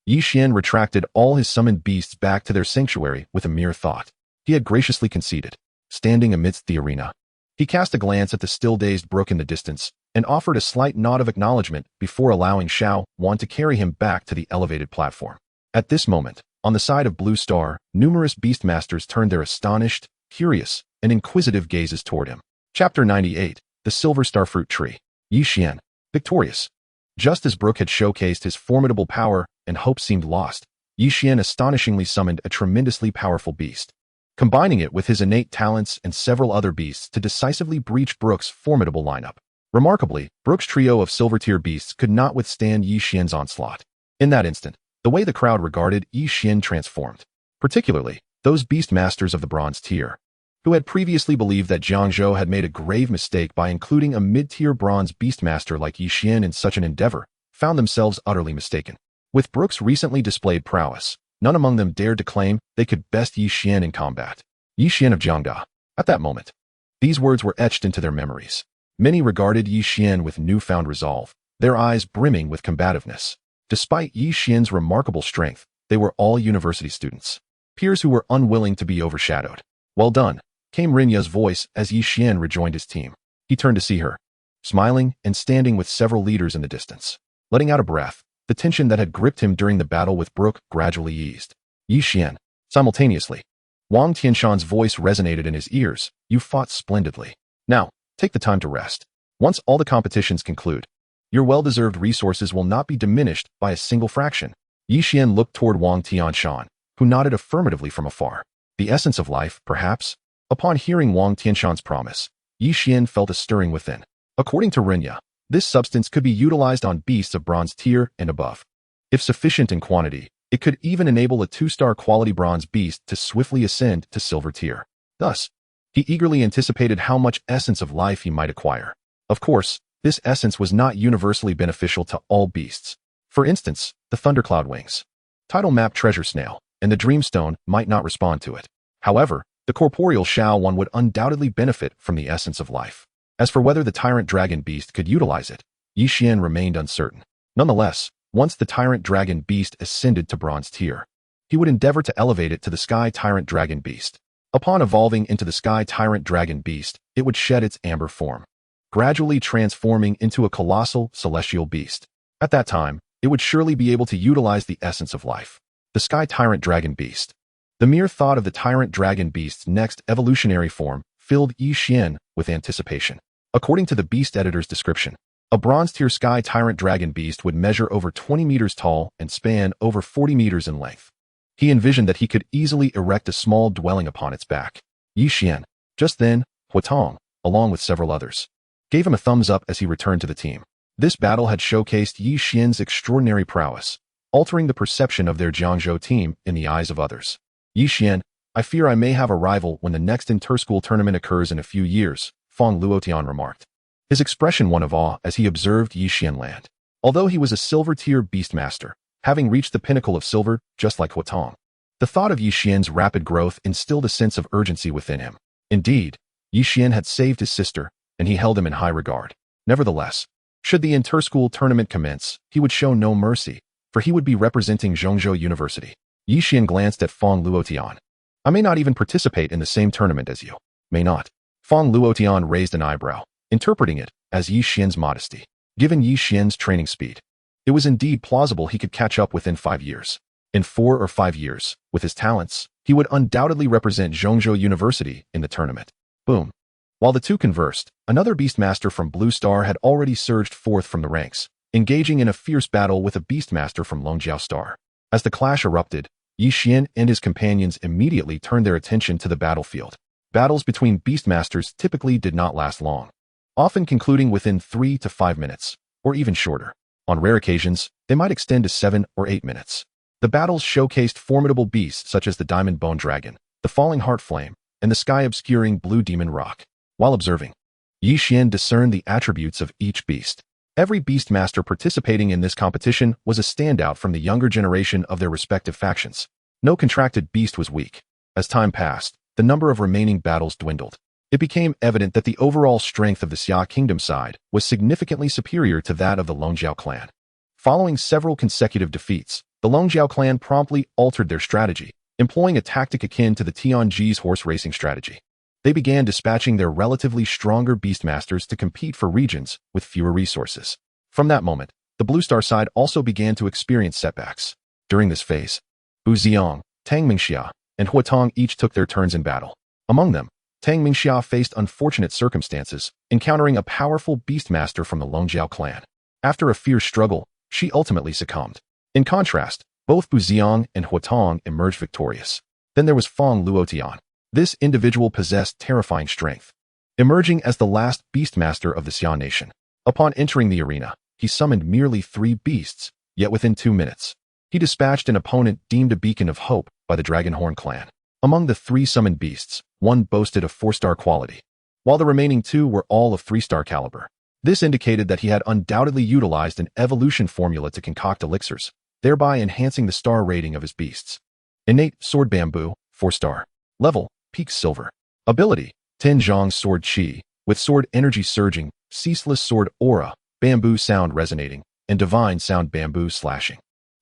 Yixian retracted all his summoned beasts back to their sanctuary with a mere thought. He had graciously conceded. Standing amidst the arena, he cast a glance at the still-dazed Brook in the distance and offered a slight nod of acknowledgement before allowing Xiao Wan to carry him back to the elevated platform. At this moment, on the side of Blue Star, numerous beastmasters turned their astonished, curious, and inquisitive gazes toward him. Chapter 98, The Silver Starfruit Tree. Yixian, victorious. Just as Brook had showcased his formidable power and hope seemed lost, Yixian astonishingly summoned a tremendously powerful beast, combining it with his innate talents and several other beasts to decisively breach Brook's formidable lineup. Remarkably, Brook's trio of silver-tier beasts could not withstand Yixian's onslaught. In that instant, the way the crowd regarded Yixian transformed, particularly those beastmasters of the bronze tier, who had previously believed that Jiangzhou had made a grave mistake by including a mid-tier bronze beastmaster like Yixian in such an endeavor, found themselves utterly mistaken. With Brook's recently displayed prowess, none among them dared to claim they could best Yixian in combat. Yixian of Jiangda. At that moment, these words were etched into their memories. Many regarded Yixian with newfound resolve, their eyes brimming with combativeness. Despite Yixian's remarkable strength, they were all university students, peers who were unwilling to be overshadowed. Well done, came Rinya's voice as Yixian rejoined his team. He turned to see her, smiling and standing with several leaders in the distance. Letting out a breath, the tension that had gripped him during the battle with Brook gradually eased. Yixian. Simultaneously, Wang Tianshan's voice resonated in his ears. You fought splendidly. Now, take the time to rest. Once all the competitions conclude, your well-deserved resources will not be diminished by a single fraction. Yixian looked toward Wang Tianshan, who nodded affirmatively from afar. The essence of life, perhaps? Upon hearing Wang Tianshan's promise, Yixian felt a stirring within. According to Rinya, this substance could be utilized on beasts of bronze tier and above. If sufficient in quantity, it could even enable a 2-star quality bronze beast to swiftly ascend to silver tier. Thus, he eagerly anticipated how much essence of life he might acquire. Of course, this essence was not universally beneficial to all beasts. For instance, the thundercloud wings, tidal map treasure snail, and the dreamstone might not respond to it. However, the corporeal Xiao Wan would undoubtedly benefit from the essence of life. As for whether the tyrant dragon beast could utilize it, Yixian remained uncertain. Nonetheless, Once the Tyrant Dragon Beast ascended to Bronze tier, he would endeavor to elevate it to the Sky Tyrant Dragon Beast. Upon evolving into the Sky Tyrant Dragon Beast, it would shed its amber form, gradually transforming into a colossal celestial beast. At that time, it would surely be able to utilize the essence of life. The Sky Tyrant Dragon Beast. The mere thought of the Tyrant Dragon Beast's next evolutionary form filled Yi Xian with anticipation. According to the Beast Editor's description, a Bronze-tier Sky Tyrant Dragon Beast would measure over 20 meters tall and span over 40 meters in length. He envisioned that he could easily erect a small dwelling upon its back. Yi Xian. Just then, Huatong, along with several others, gave him a thumbs up as he returned to the team. This battle had showcased Yi Xian's extraordinary prowess, altering the perception of their Jiangzhou team in the eyes of others. Yi Xian, I fear I may have a rival when the next inter-school tournament occurs in a few years, Fong Luotian remarked. His expression one of awe as he observed Yi Xian land. Although he was a silver-tier beastmaster, having reached the pinnacle of silver, just like Huatong, the thought of Yi Xian's rapid growth instilled a sense of urgency within him. Indeed, Yi Xian had saved his sister, and he held him in high regard. Nevertheless, should the inter-school tournament commence, he would show no mercy, for he would be representing Zhongzhou University. Yi Xian glanced at Fong Luotian. I may not even participate in the same tournament as you. May not. Fong Luotian raised an eyebrow, interpreting it as Yi Xian's modesty. Given Yi Xian's training speed, it was indeed plausible he could catch up within 5 years. In 4 or 5 years, with his talents, he would undoubtedly represent Zhongzhou University in the tournament. Boom. While the two conversed, another Beastmaster from Blue Star had already surged forth from the ranks, engaging in a fierce battle with a Beastmaster from Longjiao Star. As the clash erupted, Yi Xian and his companions immediately turned their attention to the battlefield. Battles between Beastmasters typically did not last long, often concluding within 3 to 5 minutes, or even shorter. On rare occasions, they might extend to 7 or 8 minutes. The battles showcased formidable beasts such as the Diamond Bone Dragon, the Falling Heart Flame, and the sky-obscuring Blue Demon Rock. While observing, Yi Xian discerned the attributes of each beast. Every Beastmaster participating in this competition was a standout from the younger generation of their respective factions. No contracted beast was weak. As time passed, the number of remaining battles dwindled. It became evident that the overall strength of the Xia Kingdom side was significantly superior to that of the Longjiao clan. Following several consecutive defeats, the Longjiao clan promptly altered their strategy, employing a tactic akin to the Tianji's horse racing strategy. They began dispatching their relatively stronger beastmasters to compete for regions with fewer resources. From that moment, the Blue Star side also began to experience setbacks. During this phase, Bu Xiang, Tang Mingxia, and Huatong each took their turns in battle. Among them, Tang Mingxia faced unfortunate circumstances, encountering a powerful beastmaster from the Longjiao clan. After a fierce struggle, she ultimately succumbed. In contrast, both Bu Xiang and Huatong emerged victorious. Then there was Fong Luotian. This individual possessed terrifying strength, emerging as the last beastmaster of the Xia nation. Upon entering the arena, he summoned merely 3 beasts, yet within 2 minutes, he dispatched an opponent deemed a beacon of hope by the Dragonhorn clan. Among the 3 summoned beasts, one boasted a 4-star quality, while the remaining 2 were all of 3-star caliber. This indicated that he had undoubtedly utilized an evolution formula to concoct elixirs, thereby enhancing the star rating of his beasts. Innate Sword Bamboo, 4-star. Level, Peak Silver. Ability, Tenjiang Sword Qi, with sword energy surging, ceaseless sword aura, bamboo sound resonating, and divine sound bamboo slashing.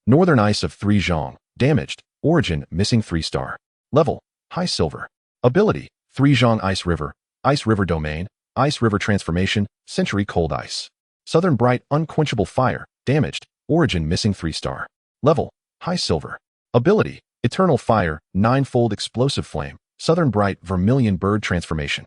Northern Ice of 3 Zhang, damaged, origin missing 3-star. Level, High Silver. Ability, 3 Zhang Ice River Domain, Ice River Transformation, Century Cold Ice. Southern Bright Unquenchable Fire, damaged, origin missing 3-star. Level, High Silver. Ability, Eternal Fire, 9-fold Explosive Flame, Southern Bright Vermilion Bird Transformation.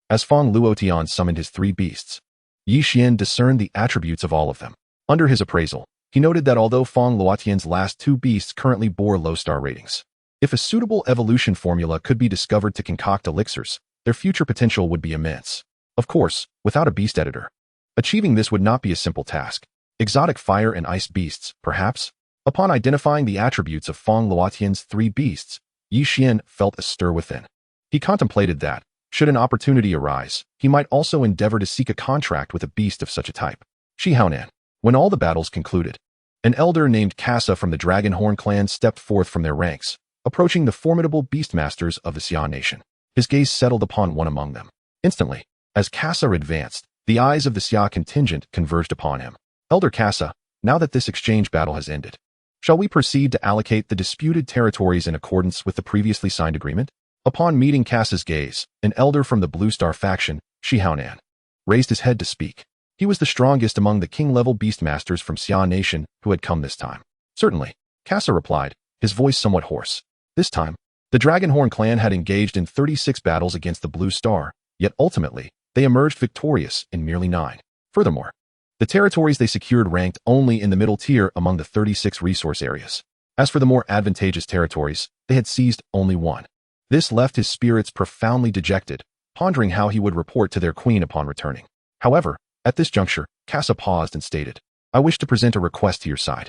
As Fong Luotian summoned his 3 beasts, Yi Xian discerned the attributes of all of them. Under his appraisal, he noted that although Fong Luotian's last 2 beasts currently bore low star ratings, if a suitable evolution formula could be discovered to concoct elixirs, their future potential would be immense. Of course, without a beast editor, achieving this would not be a simple task. Exotic fire and ice beasts, perhaps? Upon identifying the attributes of Fong Luotian's 3 beasts, Yi Xian felt a stir within. He contemplated that, should an opportunity arise, he might also endeavor to seek a contract with a beast of such a type. Shi Haonan. When all the battles concluded, an elder named Kasa from the Dragonhorn clan stepped forth from their ranks, approaching the formidable beastmasters of the Xia nation. His gaze settled upon one among them. Instantly, as Kasa advanced, the eyes of the Xia contingent converged upon him. Elder Kasa, Now that this exchange battle has ended, shall we proceed to allocate the disputed territories in accordance with the previously signed agreement? Upon meeting Cass's gaze, an elder from the Blue Star faction, Xuan, raised his head to speak. He was the strongest among the king-level beastmasters from Xia Nation who had come this time. Certainly, Cassa replied, his voice somewhat hoarse. This time, the Dragonhorn clan had engaged in 36 battles against the Blue Star, yet ultimately, they emerged victorious in merely 9. Furthermore, the territories they secured ranked only in the middle tier among the 36 resource areas. As for the more advantageous territories, they had seized only 1. This left his spirits profoundly dejected, pondering how he would report to their queen upon returning. However, at this juncture, Cassa paused and stated, I wish to present a request to your side.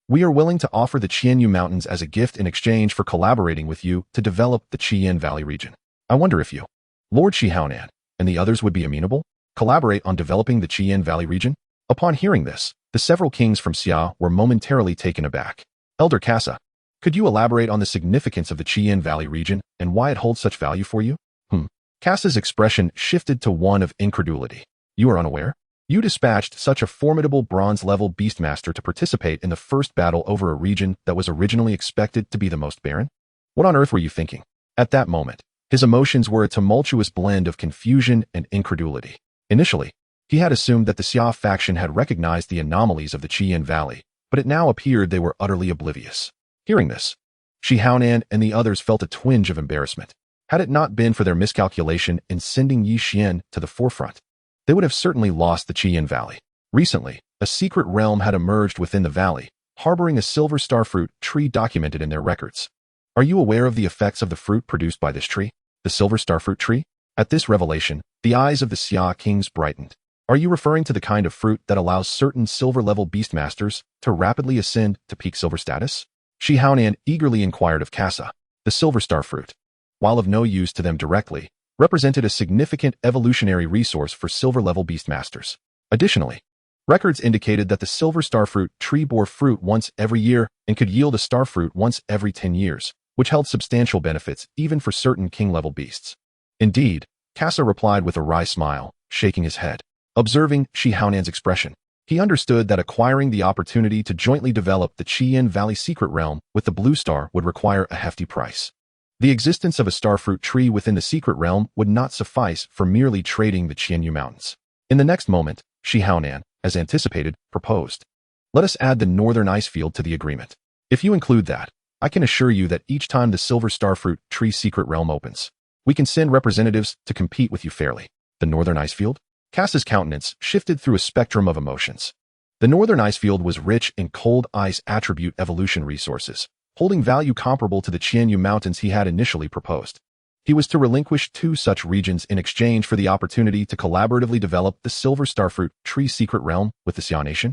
We are willing to offer the Qianyu Mountains as a gift in exchange for collaborating with you to develop the Qian Valley region. I wonder if you, Lord Xiaonan, and the others would be amenable? Collaborate on developing the Qian Valley region? Upon hearing this, the several kings from Xia were momentarily taken aback. Elder Cassa, could you elaborate on the significance of the Qian Valley region and why it holds such value for you? Cassa's expression shifted to one of incredulity. You are unaware? You dispatched such a formidable bronze-level beastmaster to participate in the first battle over a region that was originally expected to be the most barren? What on earth were you thinking? At that moment, his emotions were a tumultuous blend of confusion and incredulity. Initially, he had assumed that the Xia faction had recognized the anomalies of the Qian Valley, but it now appeared they were utterly oblivious. Hearing this, Xiaonan and the others felt a twinge of embarrassment. Had it not been for their miscalculation in sending Yi Xian to the forefront, they would have certainly lost the Qian Valley. Recently, a secret realm had emerged within the valley, harboring a silver starfruit tree documented in their records. Are you aware of the effects of the fruit produced by this tree, the silver starfruit tree? At this revelation, the eyes of the Xia kings brightened. Are you referring to the kind of fruit that allows certain silver-level beastmasters to rapidly ascend to peak silver status? Xiaonan eagerly inquired of Cassa. The silver starfruit, while of no use to them directly, represented a significant evolutionary resource for silver-level beastmasters. Additionally, records indicated that the silver starfruit tree bore fruit once every year and could yield a starfruit once every 10 years, which held substantial benefits even for certain king-level beasts. Indeed, Cassa replied with a wry smile, shaking his head. Observing Xiaonan's expression, he understood that acquiring the opportunity to jointly develop the Qian Valley secret realm with the Blue Star would require a hefty price. The existence of a starfruit tree within the secret realm would not suffice for merely trading the Qianyu Mountains. In the next moment, Xiaonan, as anticipated, proposed. Let us add the northern ice field to the agreement. If you include that, I can assure you that each time the silver starfruit tree secret realm opens, we can send representatives to compete with you fairly. The northern ice field? Cassa's countenance shifted through a spectrum of emotions. The northern ice field was rich in cold ice attribute evolution resources, holding value comparable to the Qianyu Mountains he had initially proposed. He was to relinquish 2 such regions in exchange for the opportunity to collaboratively develop the silver starfruit tree secret realm with the Xia Nation.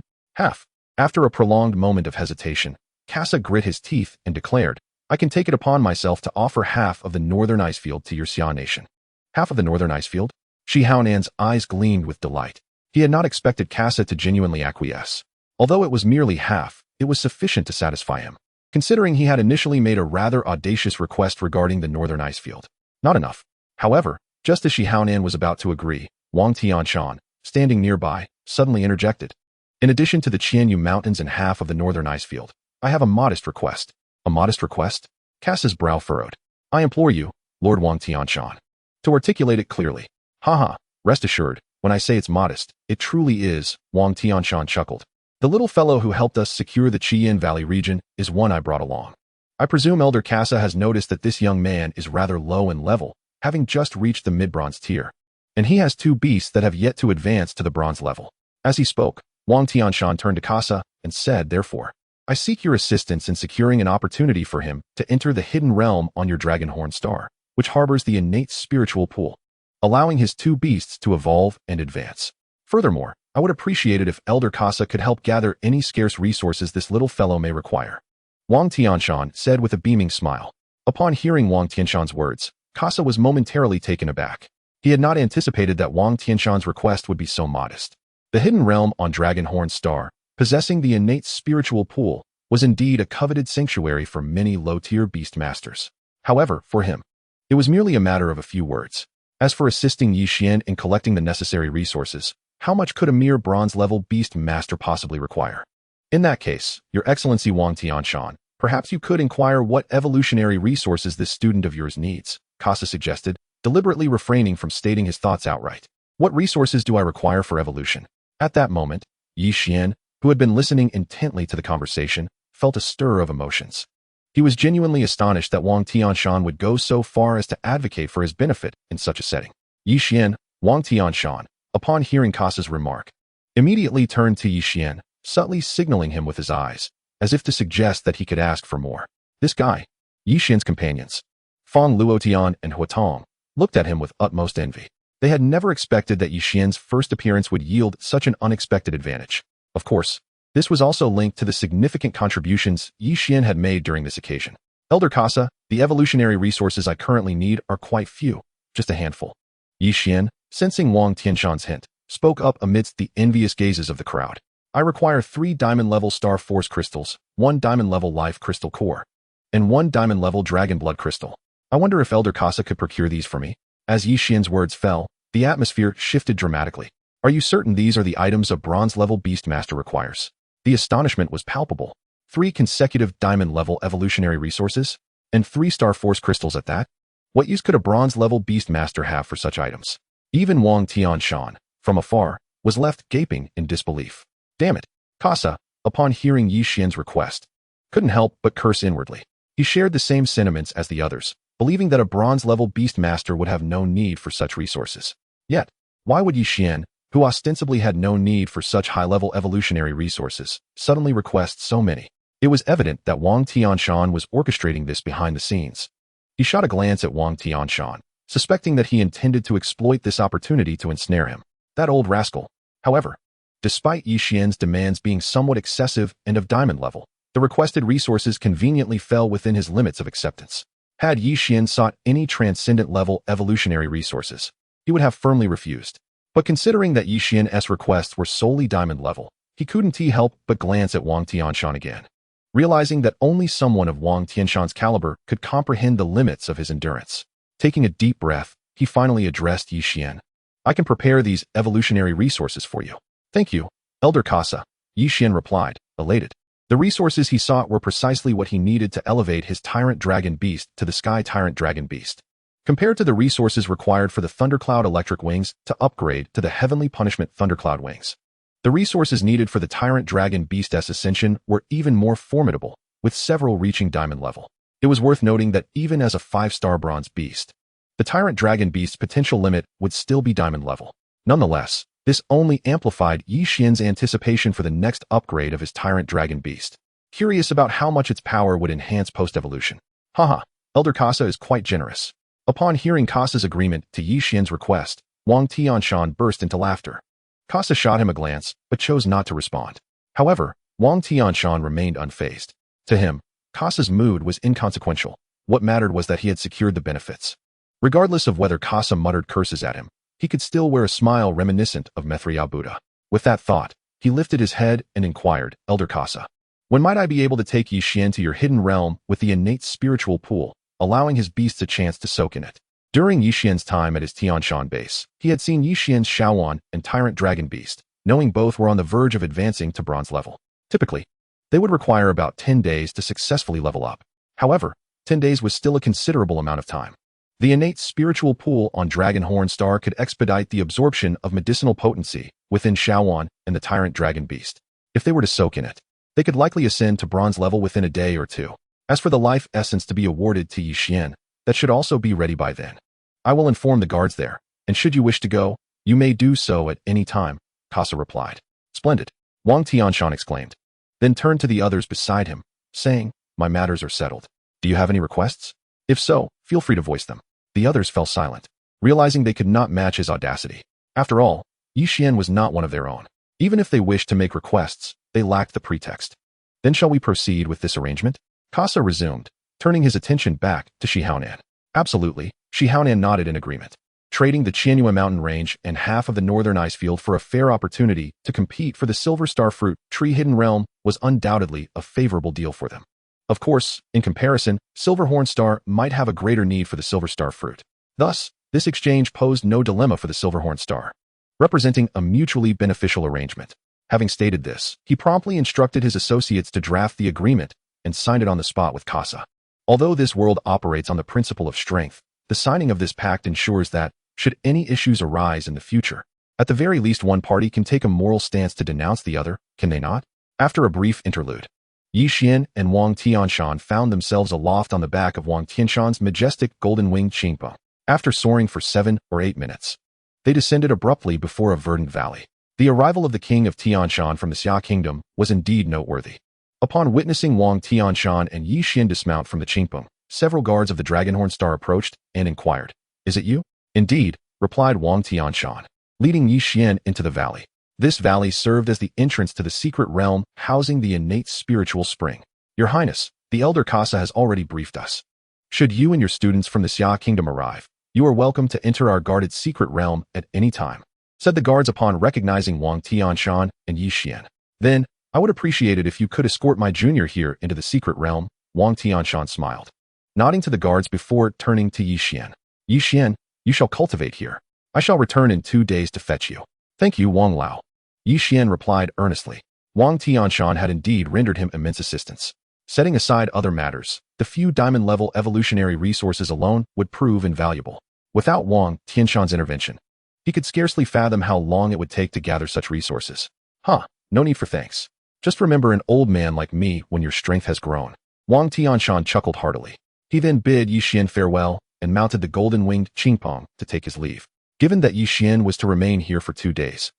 After a prolonged moment of hesitation, Cassa grit his teeth and declared, I can take it upon myself to offer half of the northern ice field to your Xia Nation. Half of the northern ice field? Xiaonan's eyes gleamed with delight. He had not expected Cassa to genuinely acquiesce. Although it was merely half, it was sufficient to satisfy him, considering he had initially made a rather audacious request regarding the northern ice field. Not enough. However, just as Xiaonan was about to agree, Wang Tianshan, standing nearby, suddenly interjected. In addition to the Qianyu Mountains and half of the northern ice field, I have a modest request. A modest request? Cassa's brow furrowed. I implore you, Lord Wang Tianshan, to articulate it clearly. Haha, rest assured, when I say it's modest, it truly is, Wang Tianshan chuckled. The little fellow who helped us secure the Qian Valley region is one I brought along. I presume Elder Cassa has noticed that this young man is rather low in level, having just reached the mid-bronze tier. And he has 2 beasts that have yet to advance to the bronze level. As he spoke, Wang Tianshan turned to Cassa and said, therefore, I seek your assistance in securing an opportunity for him to enter the hidden realm on your Dragonhorn star, which harbors the innate spiritual pool, allowing his 2 beasts to evolve and advance. Furthermore, I would appreciate it if Elder Cassa could help gather any scarce resources this little fellow may require. Wang Tianshan said with a beaming smile. Upon hearing Wang Tianshan's words, Cassa was momentarily taken aback. He had not anticipated that Wang Tianshan's request would be so modest. The hidden realm on Dragonhorn Star, possessing the innate spiritual pool, was indeed a coveted sanctuary for many low-tier beastmasters. However, for him, it was merely a matter of a few words. As for assisting Yi Xian in collecting the necessary resources, how much could a mere bronze-level beast master possibly require? In that case, Your Excellency Wang Tianshan, perhaps you could inquire what evolutionary resources this student of yours needs, Casa suggested, deliberately refraining from stating his thoughts outright. What resources do I require for evolution? At that moment, Yi Xian, who had been listening intently to the conversation, felt a stir of emotions. He was genuinely astonished that Wang Tianshan would go so far as to advocate for his benefit in such a setting. Yi Xian, Wang Tianshan, upon hearing Casa's remark, immediately turned to Yi Xian, subtly signaling him with his eyes, as if to suggest that he could ask for more. This guy, Yi Xian's companions, Fang Luotian and Huatong, looked at him with utmost envy. They had never expected that Yi Xian's first appearance would yield such an unexpected advantage. Of course, this was also linked to the significant contributions Yi Xian had made during this occasion. Elder Casa, the evolutionary resources I currently need are quite few, just a handful. Yi Xian, sensing Wang Tianshan's hint, spoke up amidst the envious gazes of the crowd. I require 3 diamond-level Star Force crystals, 1 diamond-level Life Crystal Core, and 1 diamond-level Dragon Blood Crystal. I wonder if Elder Casa could procure these for me. As Yi Xian's words fell, the atmosphere shifted dramatically. Are you certain these are the items a bronze-level Beastmaster requires? The astonishment was palpable. 3 consecutive diamond-level evolutionary resources? And 3 Star Force crystals at that? What use could a bronze-level Beastmaster have for such items? Even Wang Tianshan, from afar, was left gaping in disbelief. Damn it! Casa, upon hearing Yi Xian's request, couldn't help but curse inwardly. He shared the same sentiments as the others, believing that a bronze-level Beastmaster would have no need for such resources. Yet, why would Yi Xian, who ostensibly had no need for such high-level evolutionary resources, suddenly request so many? It was evident that Wang Tianshan was orchestrating this behind the scenes. He shot a glance at Wang Tianshan, suspecting that he intended to exploit this opportunity to ensnare him. That old rascal. However, despite Yi Xian's demands being somewhat excessive and of diamond level, the requested resources conveniently fell within his limits of acceptance. Had Yi Xian sought any transcendent-level evolutionary resources, he would have firmly refused. But considering that Yi Xian's requests were solely diamond level, he couldn't help but glance at Wang Tianshan again. Realizing that only someone of Wang Tianshan's caliber could comprehend the limits of his endurance. Taking a deep breath, he finally addressed Yi Xian. I can prepare these evolutionary resources for you. Thank you, Elder Casa, Yi Xian replied, elated. The resources he sought were precisely what he needed to elevate his Tyrant Dragon Beast to the Sky Tyrant Dragon Beast. Compared to the resources required for the Thundercloud Electric Wings to upgrade to the Heavenly Punishment Thundercloud Wings, the resources needed for the Tyrant Dragon Beast's ascension were even more formidable, with several reaching diamond level. It was worth noting that even as a 5-star bronze beast, the Tyrant Dragon Beast's potential limit would still be diamond level. Nonetheless, this only amplified Yi Xian's anticipation for the next upgrade of his Tyrant Dragon Beast, curious about how much its power would enhance post-evolution. Haha, Elder Casa is quite generous. Upon hearing Casa's agreement to Yi Xian's request, Wang Tianshan burst into laughter. Casa shot him a glance, but chose not to respond. However, Wang Tianshan remained unfazed. To him, Casa's mood was inconsequential. What mattered was that he had secured the benefits. Regardless of whether Casa muttered curses at him, he could still wear a smile reminiscent of Mithriya Buddha. With that thought, he lifted his head and inquired, Elder Casa, when might I be able to take Yi Xian to your hidden realm with the innate spiritual pool, allowing his beasts a chance to soak in it? During Yi Xian's time at his Tianshan base, he had seen Yi Xian's Xuan and Tyrant Dragon Beast, knowing both were on the verge of advancing to bronze level. Typically, they would require about 10 days to successfully level up. However, 10 days was still a considerable amount of time. The innate spiritual pool on Dragonhorn Star could expedite the absorption of medicinal potency within Xuan and the Tyrant Dragon Beast. If they were to soak in it, they could likely ascend to bronze level within a day or two. As for the life essence to be awarded to Yi Xian, that should also be ready by then. I will inform the guards there, and should you wish to go, you may do so at any time, Casa replied. Splendid, Wang Tianshan exclaimed, then turned to the others beside him, saying, my matters are settled. Do you have any requests? If so, feel free to voice them. The others fell silent, realizing they could not match his audacity. After all, Yi Xian was not one of their own. Even if they wished to make requests, they lacked the pretext. Then shall we proceed with this arrangement? Casa resumed, turning his attention back to Shihaonan. Absolutely, Shihaonan nodded in agreement. Trading the Qianyue mountain range and half of the northern ice field for a fair opportunity to compete for the Silver Star Fruit Tree Hidden Realm was undoubtedly a favorable deal for them. Of course, in comparison, Silverhorn Star might have a greater need for the Silver Star Fruit. Thus, this exchange posed no dilemma for the Silverhorn Star, representing a mutually beneficial arrangement. Having stated this, he promptly instructed his associates to draft the agreement and signed it on the spot with Casa. Although this world operates on the principle of strength, the signing of this pact ensures that, should any issues arise in the future, at the very least one party can take a moral stance to denounce the other, can they not? After a brief interlude, Yi Xian and Wang Tianshan found themselves aloft on the back of Wang Tianshan's majestic golden-winged Qingpeng. After soaring for 7 or 8 minutes, they descended abruptly before a verdant valley. The arrival of the king of Tianshan from the Xia kingdom was indeed noteworthy. Upon witnessing Wang Tianshan and Yi Xian dismount from the Qingpeng, several guards of the Dragonhorn Star approached and inquired, "Is it you?" "Indeed," replied Wang Tianshan, leading Yi Xian into the valley. This valley served as the entrance to the secret realm housing the innate spiritual spring. "Your Highness, the Elder Casa has already briefed us. Should you and your students from the Xia kingdom arrive, you are welcome to enter our guarded secret realm at any time," said the guards upon recognizing Wang Tianshan and Yi Xian. "Then, I would appreciate it if you could escort my junior here into the secret realm," Wang Tianshan smiled, nodding to the guards before turning to Yi Xian. "Yi Xian, you shall cultivate here. I shall return in 2 days to fetch you." "Thank you, Wang Lao," Yi Xian replied earnestly. Wang Tianshan had indeed rendered him immense assistance. Setting aside other matters, the few diamond-level evolutionary resources alone would prove invaluable. Without Wang Tianshan's intervention, he could scarcely fathom how long it would take to gather such resources. No need for thanks. Just remember an old man like me when your strength has grown." Wang Tianshan chuckled heartily. He then bid Yi Xian farewell and mounted the golden-winged Qingpeng to take his leave. Given that Yi Xian was to remain here for 2 days,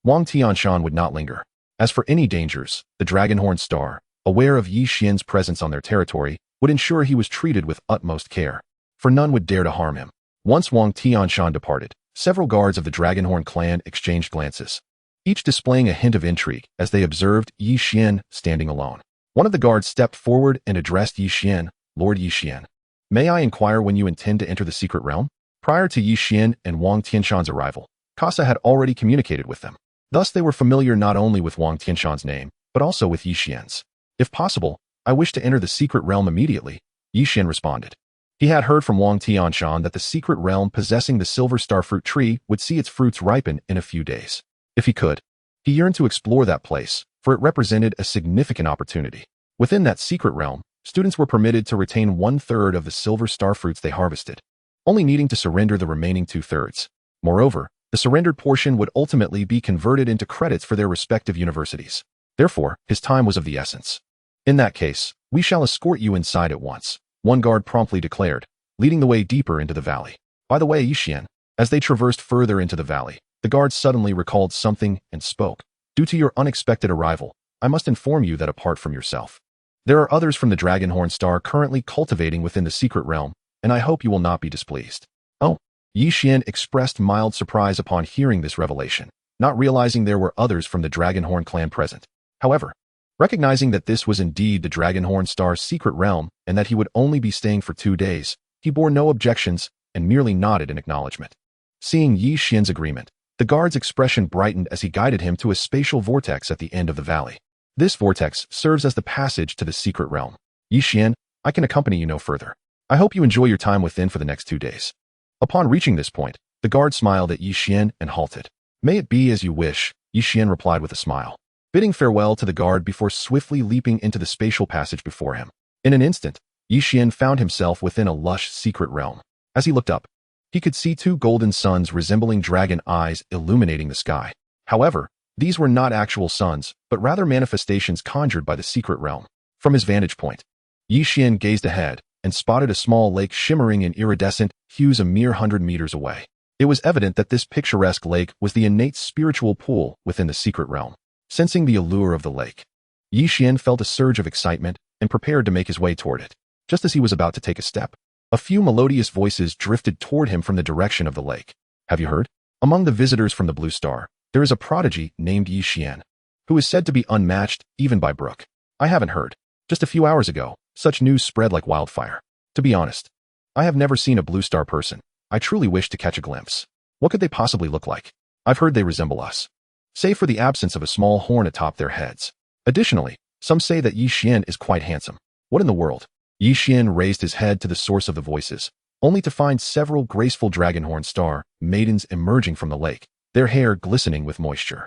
Wang Tianshan would not linger. As for any dangers, the Dragonhorn Star, aware of Yi Xian's presence on their territory, would ensure he was treated with utmost care, for none would dare to harm him. Once Wang Tianshan departed, several guards of the Dragonhorn clan exchanged glances, each displaying a hint of intrigue as they observed Yi Xian standing alone. One of the guards stepped forward and addressed Yi Xian, "Lord Yi Xian, may I inquire when you intend to enter the secret realm?" Prior to Yi Xian and Wang Tianshan's arrival, Casa had already communicated with them. Thus they were familiar not only with Wang Tianshan's name, but also with Yi Xian's. "If possible, I wish to enter the secret realm immediately," Yi Xian responded. He had heard from Wang Tianshan that the secret realm possessing the silver starfruit tree would see its fruits ripen in a few days. If he could, he yearned to explore that place, for it represented a significant opportunity. Within that secret realm, students were permitted to retain 1/3 of the silver starfruits they harvested, only needing to surrender the remaining 2/3. Moreover, the surrendered portion would ultimately be converted into credits for their respective universities. Therefore, his time was of the essence. "In that case, we shall escort you inside at once," one guard promptly declared, leading the way deeper into the valley. By the way, Yi Xian, as they traversed further into the valley, the guard suddenly recalled something and spoke. "Due to your unexpected arrival, I must inform you that apart from yourself, there are others from the Dragonhorn Star currently cultivating within the secret realm, and I hope you will not be displeased." "Oh," Yi Xian expressed mild surprise upon hearing this revelation, not realizing there were others from the Dragonhorn clan present. However, recognizing that this was indeed the Dragonhorn Star's secret realm and that he would only be staying for 2 days, he bore no objections and merely nodded in acknowledgement. Seeing Yi Xian's agreement, the guard's expression brightened as he guided him to a spatial vortex at the end of the valley. This vortex serves as the passage to the secret realm. "Yi Xian, I can accompany you no further. I hope you enjoy your time within for the next 2 days." Upon reaching this point, the guard smiled at Yi Xian and halted. "May it be as you wish," Yi Xian replied with a smile, bidding farewell to the guard before swiftly leaping into the spatial passage before him. In an instant, Yi Xian found himself within a lush secret realm. As he looked up, he could see 2 golden suns resembling dragon eyes illuminating the sky. However, these were not actual suns, but rather manifestations conjured by the secret realm. From his vantage point, Yi Xian gazed ahead and spotted a small lake shimmering in iridescent hues a mere 100 meters away. It was evident that this picturesque lake was the innate spiritual pool within the secret realm. Sensing the allure of the lake, Yi Xian felt a surge of excitement and prepared to make his way toward it. Just as he was about to take a step, a few melodious voices drifted toward him from the direction of the lake. "Have you heard? Among the visitors from the Blue Star, there is a prodigy named Yi Xian, who is said to be unmatched even by Brook." "I haven't heard. Just a few hours ago, such news spread like wildfire. To be honest, I have never seen a Blue Star person. I truly wish to catch a glimpse. What could they possibly look like? I've heard they resemble us, save for the absence of a small horn atop their heads. Additionally, some say that Yi Xian is quite handsome. What in the world?" Yi Xian raised his head to the source of the voices, only to find several graceful Dragonhorn Star maidens emerging from the lake, their hair glistening with moisture.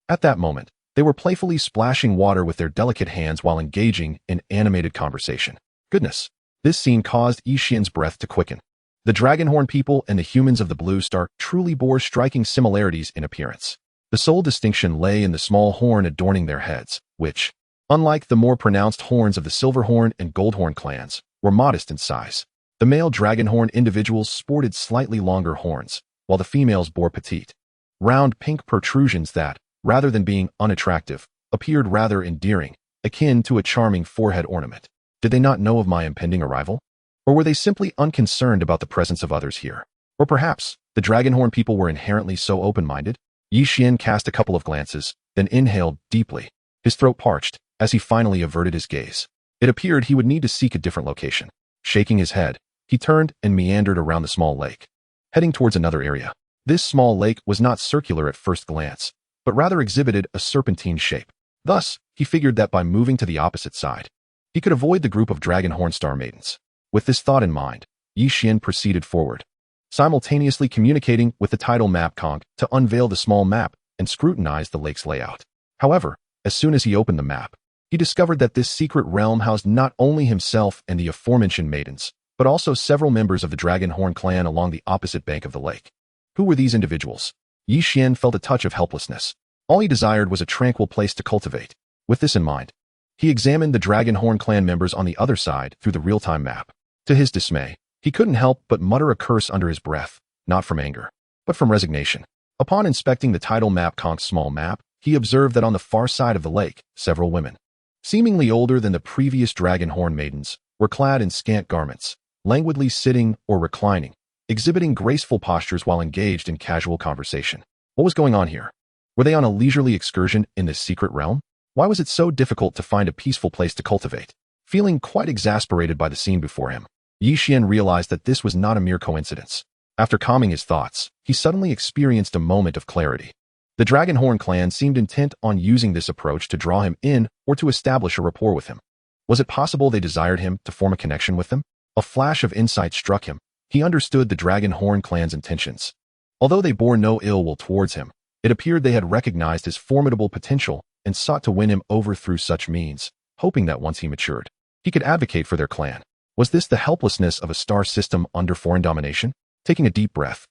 At that moment, They were playfully splashing water with their delicate hands while engaging in animated conversation. Goodness, this scene caused Yixian's breath to quicken. The Dragonhorn people and the humans of the Blue Star truly bore striking similarities in appearance. The sole distinction lay in the small horn adorning their heads, which, unlike the more pronounced horns of the Silverhorn and Goldhorn clans, were modest in size. The male Dragonhorn individuals sported slightly longer horns, while the females bore petite, round pink protrusions that, rather than being unattractive, appeared rather endearing, akin to a charming forehead ornament. Did they not know of my impending arrival? Or were they simply unconcerned about the presence of others here? Or perhaps, the Dragonhorn people were inherently so open-minded? Yixian cast a couple of glances, then inhaled deeply. His throat parched, as he finally averted his gaze. It appeared he would need to seek a different location. Shaking his head, he turned and meandered around the small lake, heading towards another area. This small lake was not circular at first glance, but rather exhibited a serpentine shape. Thus, he figured that by moving to the opposite side, he could avoid the group of Dragonhorn Star Maidens. With this thought in mind, Yixian proceeded forward, simultaneously communicating with the tidal map conch to unveil the small map and scrutinize the lake's layout. However, as soon as he opened the map, he discovered that this secret realm housed not only himself and the aforementioned maidens, but also several members of the Dragonhorn clan along the opposite bank of the lake. Who were these individuals? Yixian felt a touch of helplessness. All he desired was a tranquil place to cultivate. With this in mind, he examined the Dragonhorn clan members on the other side through the real-time map. To his dismay, he couldn't help but mutter a curse under his breath, not from anger, but from resignation. Upon inspecting the tidal map conch's small map, he observed that on the far side of the lake, several women, seemingly older than the previous Dragonhorn maidens, were clad in scant garments, languidly sitting or reclining, exhibiting graceful postures while engaged in casual conversation. What was going on here? Were they on a leisurely excursion in this secret realm? Why was it so difficult to find a peaceful place to cultivate? Feeling quite exasperated by the scene before him, Yixian realized that this was not a mere coincidence. After calming his thoughts, he suddenly experienced a moment of clarity. The Dragonhorn clan seemed intent on using this approach to draw him in or to establish a rapport with him. Was it possible they desired him to form a connection with them? A flash of insight struck him. He understood the Dragonhorn clan's intentions. Although they bore no ill will towards him, it appeared they had recognized his formidable potential and sought to win him over through such means, hoping that once he matured, he could advocate for their clan. Was this the helplessness of a star system under foreign domination? Taking a deep breath,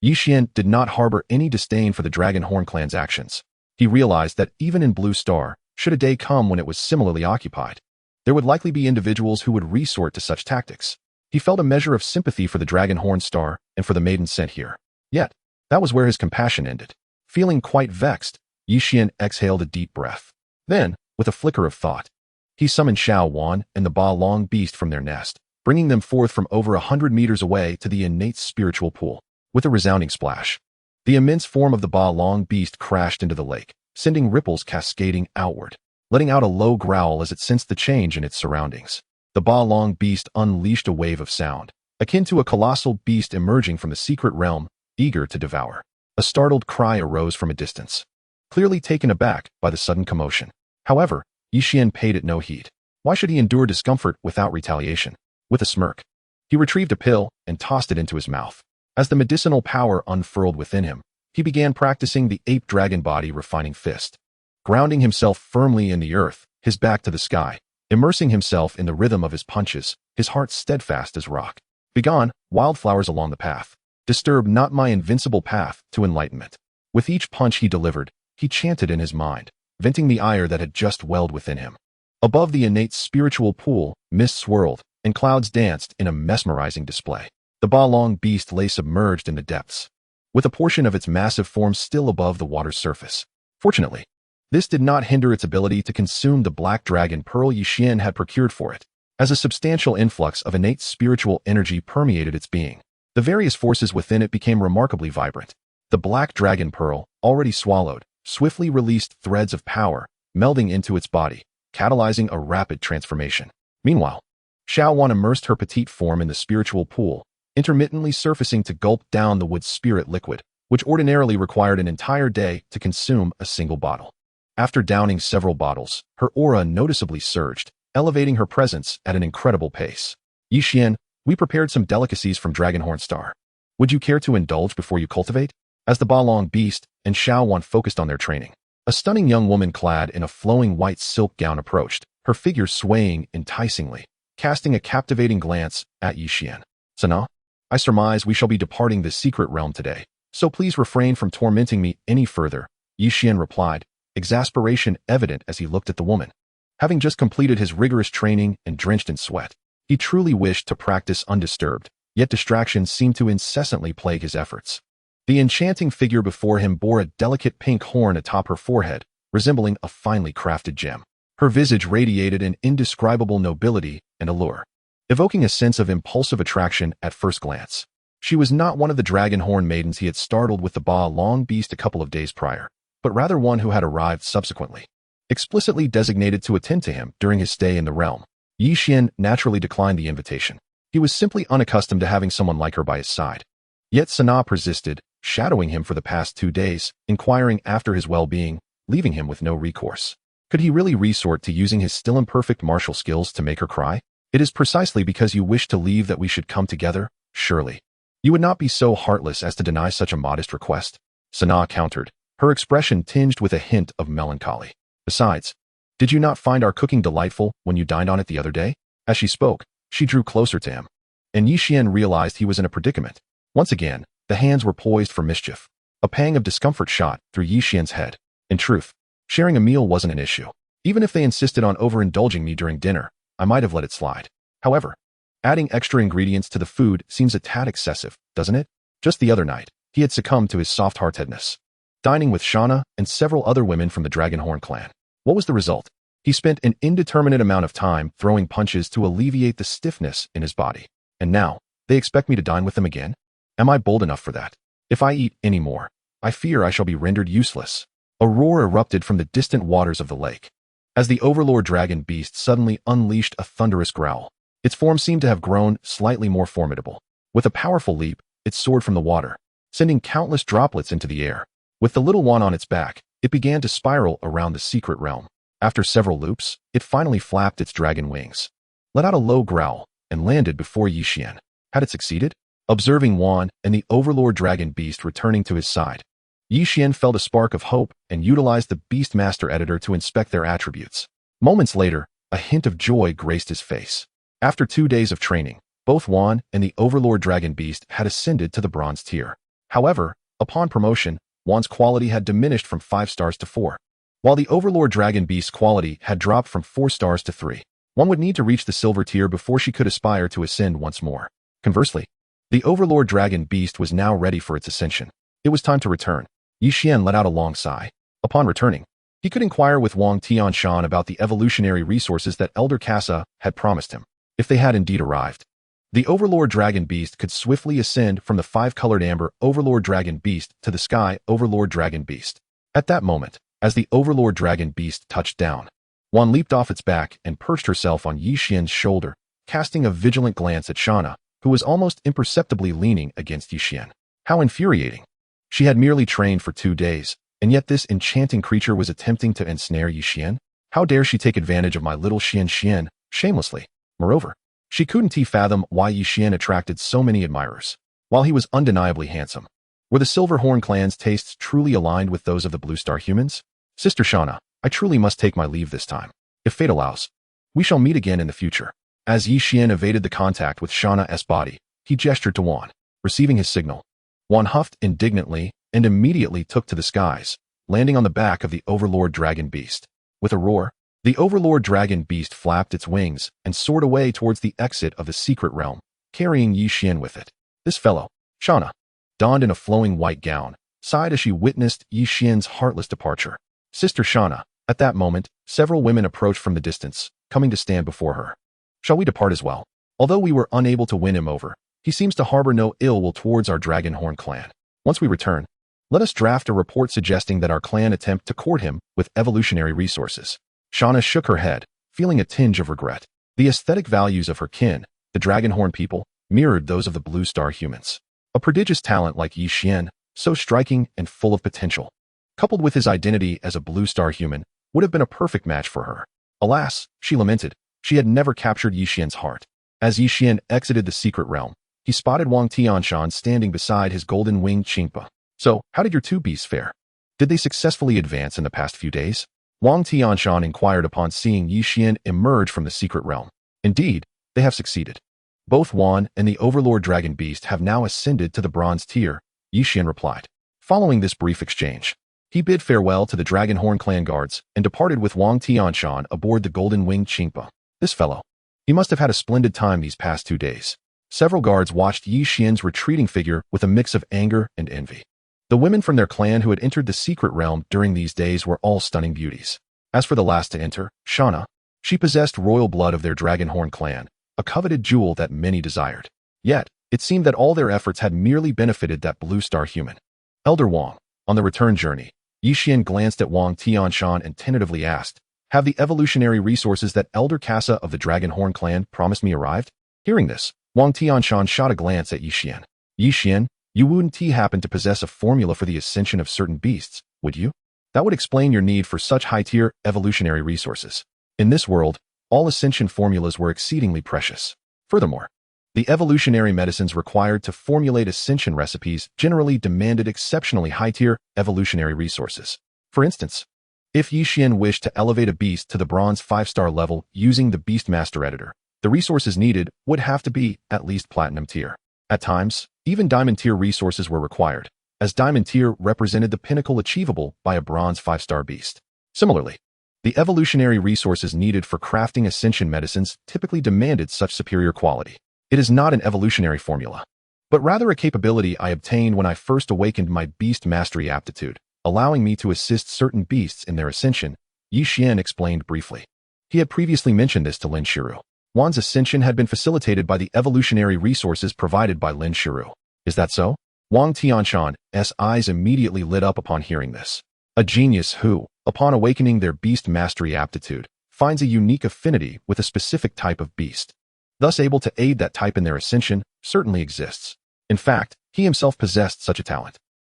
Yixian did not harbor any disdain for the Dragonhorn clan's actions. He realized that even in Blue Star, should a day come when it was similarly occupied, there would likely be individuals who would resort to such tactics. He felt a measure of sympathy for the Dragonhorn Star and for the maiden sent here. Yet, that was where his compassion ended. Feeling quite vexed, Yixian exhaled a deep breath. Then, with a flicker of thought, he summoned Xuan and the Ba Long beast from their nest, bringing them forth from over 100 meters away to the innate spiritual pool. With a resounding splash, the immense form of the Ba Long beast crashed into the lake, sending ripples cascading outward, letting out a low growl as it sensed the change in its surroundings. The Ba Long beast unleashed a wave of sound, akin to a colossal beast emerging from the secret realm, eager to devour. A startled cry arose from a distance, clearly taken aback by the sudden commotion. However, Yixian paid it no heed. Why should he endure discomfort without retaliation? With a smirk, he retrieved a pill and tossed it into his mouth. As the medicinal power unfurled within him, he began practicing the ape dragon body refining fist, grounding himself firmly in the earth, his back to the sky, immersing himself in the rhythm of his punches, his heart steadfast as rock. Begone, wildflowers along the path. Disturb not my invincible path to enlightenment. With each punch he delivered, he chanted in his mind, venting the ire that had just welled within him. Above the innate spiritual pool, mist swirled, and clouds danced in a mesmerizing display. The Ba Long beast lay submerged in the depths, with a portion of its massive form still above the water's surface. Fortunately, this did not hinder its ability to consume the black dragon pearl Yixian had procured for it, as a substantial influx of innate spiritual energy permeated its being. The various forces within it became remarkably vibrant. The black dragon pearl, already swallowed, swiftly released threads of power, melding into its body, catalyzing a rapid transformation. Meanwhile, Xuan immersed her petite form in the spiritual pool, intermittently surfacing to gulp down the wood spirit liquid, which ordinarily required an entire day to consume a single bottle. After downing several bottles, her aura noticeably surged, elevating her presence at an incredible pace. Yixian, we prepared some delicacies from Dragonhorn Star. Would you care to indulge before you cultivate? As the Ba Long beast and Xuan focused on their training, A stunning young woman clad in a flowing white silk gown approached, her figure swaying enticingly, casting a captivating glance at Yixian. Sana, I surmise we shall be departing this secret realm today, so please refrain from tormenting me any further, Yixian replied, exasperation evident as he looked at the woman. Having just completed his rigorous training and drenched in sweat, he truly wished to practice undisturbed, yet distractions seemed to incessantly plague his efforts. The enchanting figure before him bore a delicate pink horn atop her forehead, resembling a finely crafted gem. Her visage radiated an indescribable nobility and allure, evoking a sense of impulsive attraction at first glance. She was not one of the dragon horn maidens he had startled with the Ba-Long beast a couple of days prior, but rather one who had arrived subsequently, explicitly designated to attend to him during his stay in the realm. Yixian naturally declined the invitation. He was simply unaccustomed to having someone like her by his side. Yet Sana persisted, shadowing him for the past 2 days, inquiring after his well-being, leaving him with no recourse. Could he really resort to using his still imperfect martial skills to make her cry? It is precisely because you wish to leave that we should come together, surely. You would not be so heartless as to deny such a modest request, Sana countered, her expression tinged with a hint of melancholy. Besides, did you not find our cooking delightful when you dined on it the other day? As she spoke, she drew closer to him, and Yixian realized he was in a predicament. Once again, the hands were poised for mischief. A pang of discomfort shot through Yixian's head. In truth, sharing a meal wasn't an issue. Even if they insisted on overindulging me during dinner, I might have let it slide. However, adding extra ingredients to the food seems a tad excessive, doesn't it? Just the other night, he had succumbed to his soft-heartedness, dining with Shauna and several other women from the Dragonhorn clan. What was the result? He spent an indeterminate amount of time throwing punches to alleviate the stiffness in his body. And now, they expect me to dine with them again? Am I bold enough for that? If I eat any more, I fear I shall be rendered useless. A roar erupted from the distant waters of the lake, as the Overlord Dragon Beast suddenly unleashed a thunderous growl. Its form seemed to have grown slightly more formidable. With a powerful leap, it soared from the water, sending countless droplets into the air. With the little one on its back, it began to spiral around the secret realm. After several loops, it finally flapped its dragon wings, let out a low growl, and landed before Yixian. Had it succeeded? Observing Xuan and the Overlord Dragon Beast returning to his side, Yixian felt a spark of hope and utilized the Beastmaster editor to inspect their attributes. Moments later, a hint of joy graced his face. After 2 days of training, both Xuan and the Overlord Dragon Beast had ascended to the bronze tier. However, upon promotion, Xuan's quality had diminished from 5 stars to 4, while the Overlord Dragon Beast's quality had dropped from 4 stars to 3. One would need to reach the silver tier before she could aspire to ascend once more. Conversely, the Overlord Dragon Beast was now ready for its ascension. It was time to return. Yixian let out a long sigh. Upon returning, he could inquire with Wang Tianshan about the evolutionary resources that Elder Casa had promised him, if they had indeed arrived. The Overlord Dragon Beast could swiftly ascend from the 5-colored amber Overlord Dragon Beast to the Sky Overlord Dragon Beast. At that moment, as the Overlord Dragon Beast touched down, Xuan leaped off its back and perched herself on Yixian's shoulder, casting a vigilant glance at Shauna, who was almost imperceptibly leaning against Yixian. How infuriating! She had merely trained for 2 days, and yet this enchanting creature was attempting to ensnare Yixian? How dare she take advantage of my little Xian shamelessly? Moreover, she couldn't fathom why Yixian attracted so many admirers. While he was undeniably handsome, were the Silverhorn clan's tastes truly aligned with those of the Blue Star humans? Sister Shauna, I truly must take my leave this time. If fate allows, we shall meet again in the future. As Yixian evaded the contact with Shauna's body, he gestured to Xuan. Receiving his signal, Xuan huffed indignantly and immediately took to the skies, landing on the back of the Overlord Dragon Beast. With a roar, the Overlord Dragon Beast flapped its wings and soared away towards the exit of the secret realm, carrying Yixian with it. This fellow, Shauna, donned in a flowing white gown, sighed as she witnessed Yixian's heartless departure. Sister Shauna, at that moment, several women approached from the distance, coming to stand before her. Shall we depart as well? Although we were unable to win him over, he seems to harbor no ill will towards our Dragonhorn clan. Once we return, let us draft a report suggesting that our clan attempt to court him with evolutionary resources. Shauna shook her head, feeling a tinge of regret. The aesthetic values of her kin, the Dragonhorn people, mirrored those of the Blue Star humans. A prodigious talent like Yixian, so striking and full of potential, coupled with his identity as a Blue Star human, would have been a perfect match for her. Alas, she lamented, she had never captured Yixian's heart. As Yixian exited the secret realm, he spotted Wang Tianshan standing beside his golden-winged Qingpa. So, how did your 2 beasts fare? Did they successfully advance in the past few days? Wang Tianshan inquired upon seeing Yixian emerge from the secret realm. Indeed, they have succeeded. Both Wan and the Overlord Dragon Beast have now ascended to the bronze tier, Yixian replied. Following this brief exchange, he bid farewell to the Dragonhorn clan guards and departed with Wang Tianshan aboard the Golden Winged Qingpa. This fellow. He must have had a splendid time these past 2 days. Several guards watched Yixian's retreating figure with a mix of anger and envy. The women from their clan who had entered the secret realm during these days were all stunning beauties. As for the last to enter, Shauna, she possessed royal blood of their Dragonhorn clan, a coveted jewel that many desired. Yet, it seemed that all their efforts had merely benefited that blue star human. Elder Wang, on the return journey, Yixian glanced at Wang Tianshan and tentatively asked, "Have the evolutionary resources that Elder Kasa of the Dragonhorn clan promised me arrived?" Hearing this, Wang Tianshan shot a glance at Yixian. "Yixian, you wouldn't happen to possess a formula for the ascension of certain beasts, would you? That would explain your need for such high-tier evolutionary resources. In this world, all ascension formulas were exceedingly precious. Furthermore, the evolutionary medicines required to formulate ascension recipes generally demanded exceptionally high-tier evolutionary resources. For instance, if Yixian wished to elevate a beast to the bronze 5-star level using the Beastmaster editor, the resources needed would have to be at least platinum tier. At times, even diamond tier resources were required, as diamond tier represented the pinnacle achievable by a bronze 5-star beast. Similarly, the evolutionary resources needed for crafting ascension medicines typically demanded such superior quality. It is not an evolutionary formula, but rather a capability I obtained when I first awakened my beast mastery aptitude, allowing me to assist certain beasts in their ascension, Yixian explained briefly. He had previously mentioned this to Lin Shiru. Wan's ascension had been facilitated by the evolutionary resources provided by Lin Shiru. Is that so? Wang Tianshan's eyes immediately lit up upon hearing this. A genius who, upon awakening their beast mastery aptitude, finds a unique affinity with a specific type of beast, thus able to aid that type in their ascension, certainly exists. In fact, he himself possessed such a talent.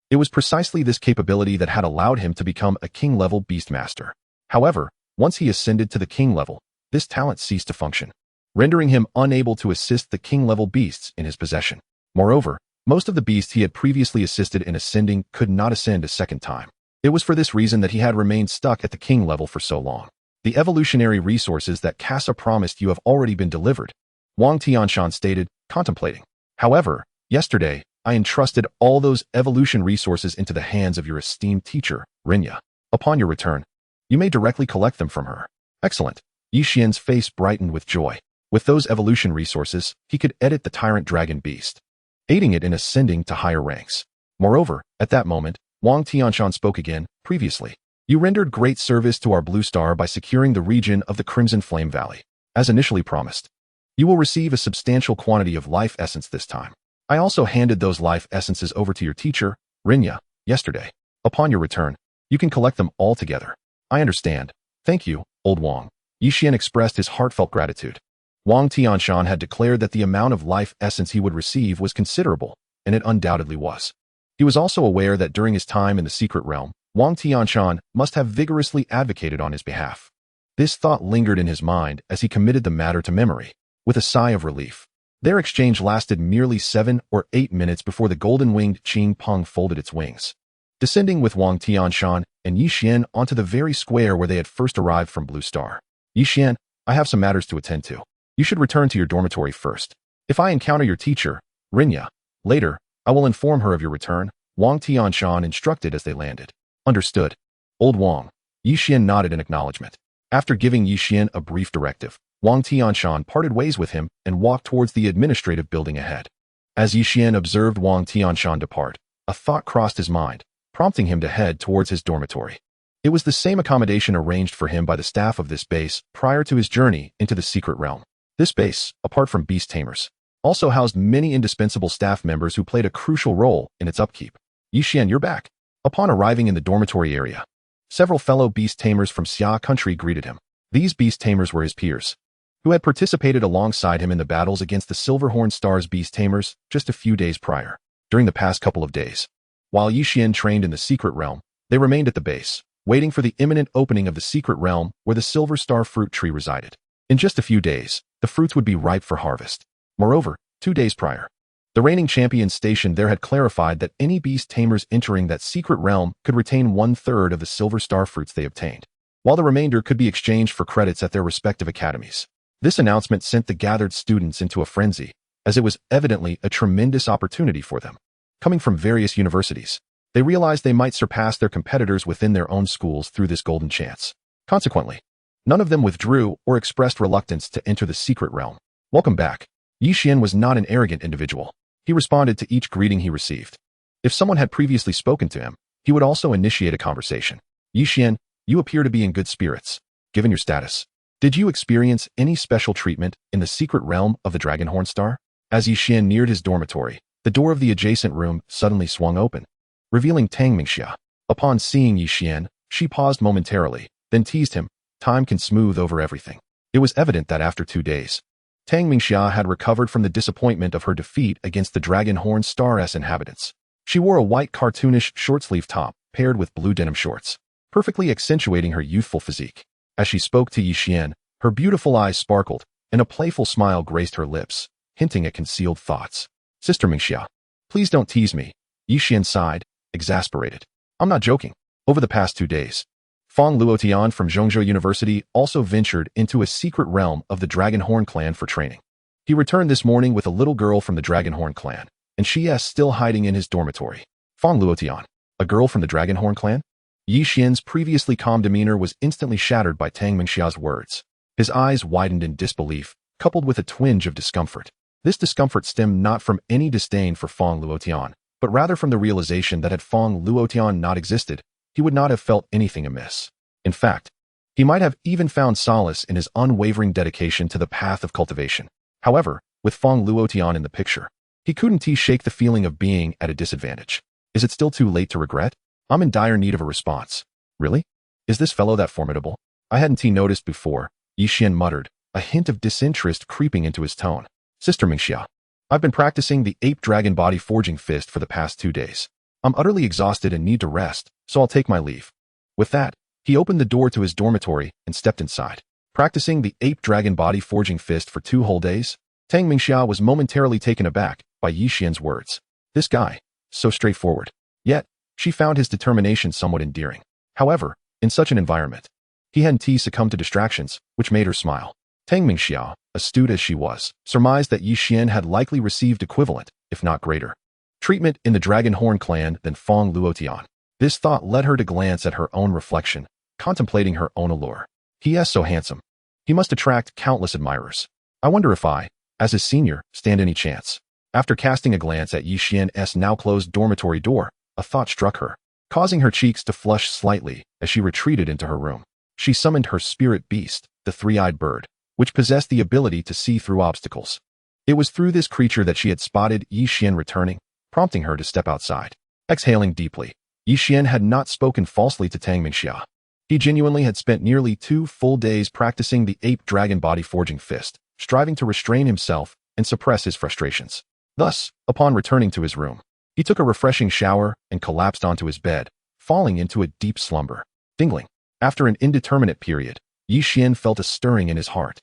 It was precisely this capability that had allowed him to become a king-level beastmaster. However, once he ascended to the king level, this talent ceased to function, rendering him unable to assist the king-level beasts in his possession. Moreover, most of the beasts he had previously assisted in ascending could not ascend a second time. It was for this reason that he had remained stuck at the king level for so long. The evolutionary resources that Kasa promised you have already been delivered, Wang Tianshan stated, contemplating. However, yesterday, I entrusted all those evolution resources into the hands of your esteemed teacher, Rinya. Upon your return, you may directly collect them from her. Excellent. Yixian's face brightened with joy. With those evolution resources, he could edit the tyrant dragon beast, aiding it in ascending to higher ranks. Moreover, at that moment, Wang Tianshan spoke again. Previously, you rendered great service to our Blue Star by securing the region of the Crimson Flame Valley. As initially promised, you will receive a substantial quantity of life essence this time. I also handed those life essences over to your teacher, Rinya, yesterday. Upon your return, you can collect them all together. I understand. Thank you, old Wang. Yixian expressed his heartfelt gratitude. Wang Tianshan had declared that the amount of life essence he would receive was considerable, and it undoubtedly was. He was also aware that during his time in the secret realm, Wang Tianshan must have vigorously advocated on his behalf. This thought lingered in his mind as he committed the matter to memory. With a sigh of relief, their exchange lasted merely 7 or 8 minutes before the golden-winged Qing-Peng folded its wings, descending with Wang Tianshan and Yixian onto the very square where they had first arrived from Blue Star. Yixian, I have some matters to attend to. You should return to your dormitory first. If I encounter your teacher, Rinya, later, I will inform her of your return, Wang Tianshan instructed as they landed. Understood. Old Wang. Yixian nodded in acknowledgement. After giving Yixian a brief directive, Wang Tianshan parted ways with him and walked towards the administrative building ahead. As Yixian observed Wang Tianshan depart, a thought crossed his mind, prompting him to head towards his dormitory. It was the same accommodation arranged for him by the staff of this base prior to his journey into the secret realm. This base, apart from beast tamers, also housed many indispensable staff members who played a crucial role in its upkeep. Yixian, you're back. Upon arriving in the dormitory area, several fellow beast tamers from Xia country greeted him. These beast tamers were his peers, who had participated alongside him in the battles against the Silverhorn Stars beast tamers just a few days prior. During the past couple of days, while Yixian trained in the secret realm, they remained at the base, waiting for the imminent opening of the secret realm where the Silver Star fruit tree resided. In just a few days, the fruits would be ripe for harvest. Moreover, 2 days prior, The reigning champion stationed there had clarified that any beast tamers entering that secret realm could retain 1/3 of the silver star fruits they obtained, while the remainder could be exchanged for credits at their respective academies. This announcement sent the gathered students into a frenzy, as it was evidently a tremendous opportunity for them. Coming from various universities, they realized they might surpass their competitors within their own schools through this golden chance. Consequently, none of them withdrew or expressed reluctance to enter the secret realm. Welcome back. Yixian was not an arrogant individual. He responded to each greeting he received. If someone had previously spoken to him, he would also initiate a conversation. Yixian, you appear to be in good spirits, given your status. Did you experience any special treatment in the secret realm of the Dragonhorn Star? As Yixian neared his dormitory, the door of the adjacent room suddenly swung open, revealing Tang Mingxia. Upon seeing Yixian, she paused momentarily, then teased him. Time can smooth over everything. It was evident that after 2 days, Tang Mingxia had recovered from the disappointment of her defeat against the Dragonhorn Star's inhabitants. She wore a white cartoonish short-sleeve top paired with blue denim shorts, perfectly accentuating her youthful physique. As she spoke to Yixian, her beautiful eyes sparkled, and a playful smile graced her lips, hinting at concealed thoughts. Sister Mingxia, please don't tease me. Yixian sighed, exasperated. I'm not joking. Over the past 2 days, Fong Luotian from Zhongzhou University also ventured into a secret realm of the Dragonhorn clan for training. He returned this morning with a little girl from the Dragonhorn clan, and she is still hiding in his dormitory. Fong Luotian, a girl from the Dragonhorn clan? Yixian's previously calm demeanor was instantly shattered by Tang Mingxia's words. His eyes widened in disbelief, coupled with a twinge of discomfort. This discomfort stemmed not from any disdain for Fong Luotian, but rather from the realization that had Fong Luotian not existed, he would not have felt anything amiss. In fact, he might have even found solace in his unwavering dedication to the path of cultivation. However, with Fong Luotian in the picture, he couldn't shake the feeling of being at a disadvantage. Is it still too late to regret? I'm in dire need of a response. Really? Is this fellow that formidable? I hadn't noticed before, Yixian muttered, a hint of disinterest creeping into his tone. Sister Mingxia, I've been practicing the ape dragon body forging fist for the past 2 days. I'm utterly exhausted and need to rest, so I'll take my leave. With that, he opened the door to his dormitory and stepped inside. Practicing the ape dragon body forging fist for 2 whole days? Tang Mingxia was momentarily taken aback by Yixian's words. This guy, so straightforward. Yet, she found his determination somewhat endearing. However, in such an environment, he hadn't succumbed to distractions, which made her smile. Tang Mingxia, astute as she was, surmised that Yixian had likely received equivalent, if not greater, treatment in the Dragonhorn clan than Fong Luotian. This thought led her to glance at her own reflection, contemplating her own allure. He is so handsome. He must attract countless admirers. I wonder if I, as his senior, stand any chance. After casting a glance at Yixian's now closed dormitory door, a thought struck her, causing her cheeks to flush slightly as she retreated into her room. She summoned her spirit beast, the three-eyed bird, which possessed the ability to see through obstacles. It was through this creature that she had spotted Yixian returning, prompting her to step outside. Exhaling deeply, Yixian had not spoken falsely to Tang Mingxia. He genuinely had spent nearly 2 full days practicing the ape dragon body forging fist, striving to restrain himself and suppress his frustrations. Thus, upon returning to his room, he took a refreshing shower and collapsed onto his bed, falling into a deep slumber. Dingling. After an indeterminate period, Yixian felt a stirring in his heart,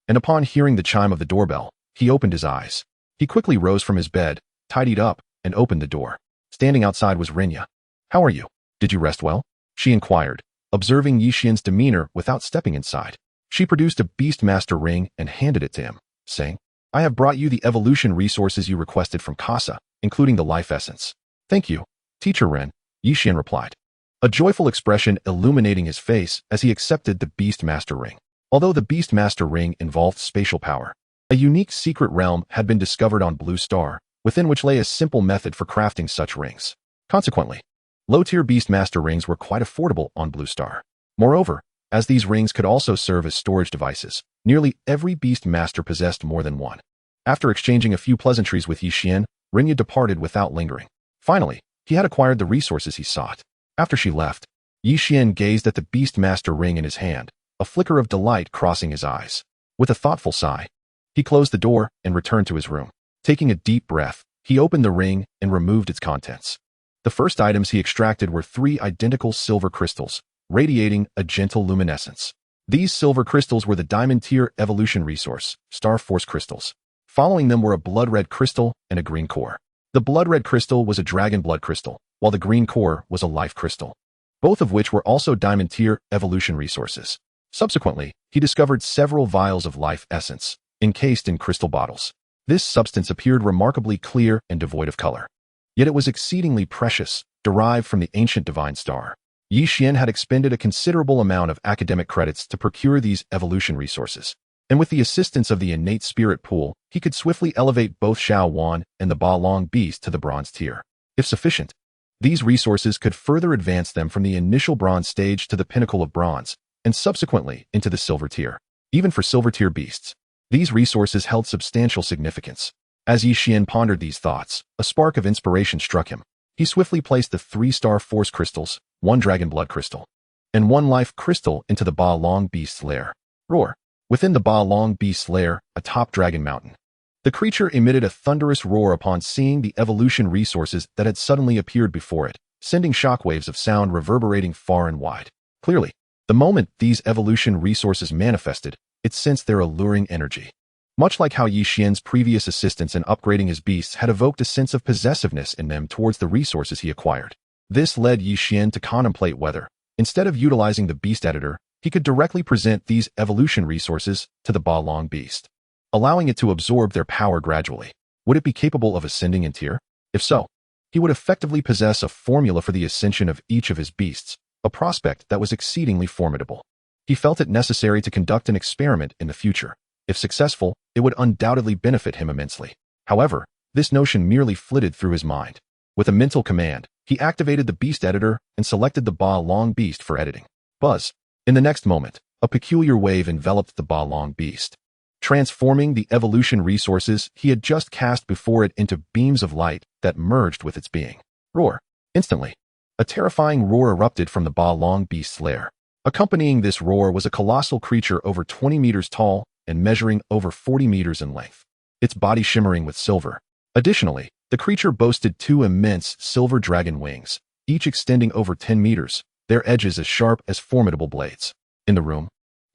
and upon hearing the chime of the doorbell, he opened his eyes. He quickly rose from his bed, tidied up, and opened the door. Standing outside was Rinya. How are you? Did you rest well? She inquired, observing Yixian's demeanor without stepping inside. She produced a Beastmaster ring and handed it to him, saying, I have brought you the evolution resources you requested from Casa, including the life essence. Thank you, Teacher Ren, Yixian replied, a joyful expression illuminating his face as he accepted the Beastmaster ring. Although the Beastmaster ring involved spatial power, a unique secret realm had been discovered on Blue Star, within which lay a simple method for crafting such rings. Consequently, low-tier Beastmaster rings were quite affordable on Blue Star. Moreover, as these rings could also serve as storage devices, nearly every Beastmaster possessed more than one. After exchanging a few pleasantries with Yixian, Rinya departed without lingering. Finally, he had acquired the resources he sought. After she left, Yixian gazed at the Beastmaster ring in his hand, a flicker of delight crossing his eyes. With a thoughtful sigh, he closed the door and returned to his room. Taking a deep breath, he opened the ring and removed its contents. The first items he extracted were 3 identical silver crystals, radiating a gentle luminescence. These silver crystals were the diamond-tier evolution resource, Star Force crystals. Following them were a blood-red crystal and a green core. The blood-red crystal was a dragon blood crystal, while the green core was a life crystal, both of which were also diamond-tier evolution resources. Subsequently, he discovered several vials of life essence, encased in crystal bottles. This substance appeared remarkably clear and devoid of color. Yet it was exceedingly precious, derived from the ancient divine star. Yi Xian had expended a considerable amount of academic credits to procure these evolution resources, and with the assistance of the innate spirit pool, he could swiftly elevate both Xuan and the Ba Long beast to the bronze tier. If sufficient, these resources could further advance them from the initial bronze stage to the pinnacle of bronze, and subsequently into the silver tier. Even for silver tier beasts, these resources held substantial significance. As Yi Xian pondered these thoughts, a spark of inspiration struck him. He swiftly placed the 3-star force crystals, 1 dragon blood crystal, and 1 life crystal into the Ba Long beast's lair. Roar. Within the Ba Long beast's lair, atop Dragon Mountain, the creature emitted a thunderous roar upon seeing the evolution resources that had suddenly appeared before it, sending shockwaves of sound reverberating far and wide. Clearly, the moment these evolution resources manifested, it sensed their alluring energy. Much like how Yi Xian's previous assistance in upgrading his beasts had evoked a sense of possessiveness in them towards the resources he acquired. This led Yi Xian to contemplate whether, instead of utilizing the beast editor, he could directly present these evolution resources to the Ba Long beast, allowing it to absorb their power gradually. Would it be capable of ascending in tier? If so, he would effectively possess a formula for the ascension of each of his beasts, a prospect that was exceedingly formidable. He felt it necessary to conduct an experiment in the future. If successful, it would undoubtedly benefit him immensely. However, this notion merely flitted through his mind. With a mental command, he activated the beast editor and selected the Ba Long beast for editing. Buzz. In the next moment, a peculiar wave enveloped the Ba Long beast, transforming the evolution resources he had just cast before it into beams of light that merged with its being. Roar. Instantly, a terrifying roar erupted from the Ba Long beast's lair. Accompanying this roar was a colossal creature over 20 meters tall and measuring over 40 meters in length, its body shimmering with silver. Additionally, the creature boasted 2 immense silver dragon wings, each extending over 10 meters, their edges as sharp as formidable blades. In the room,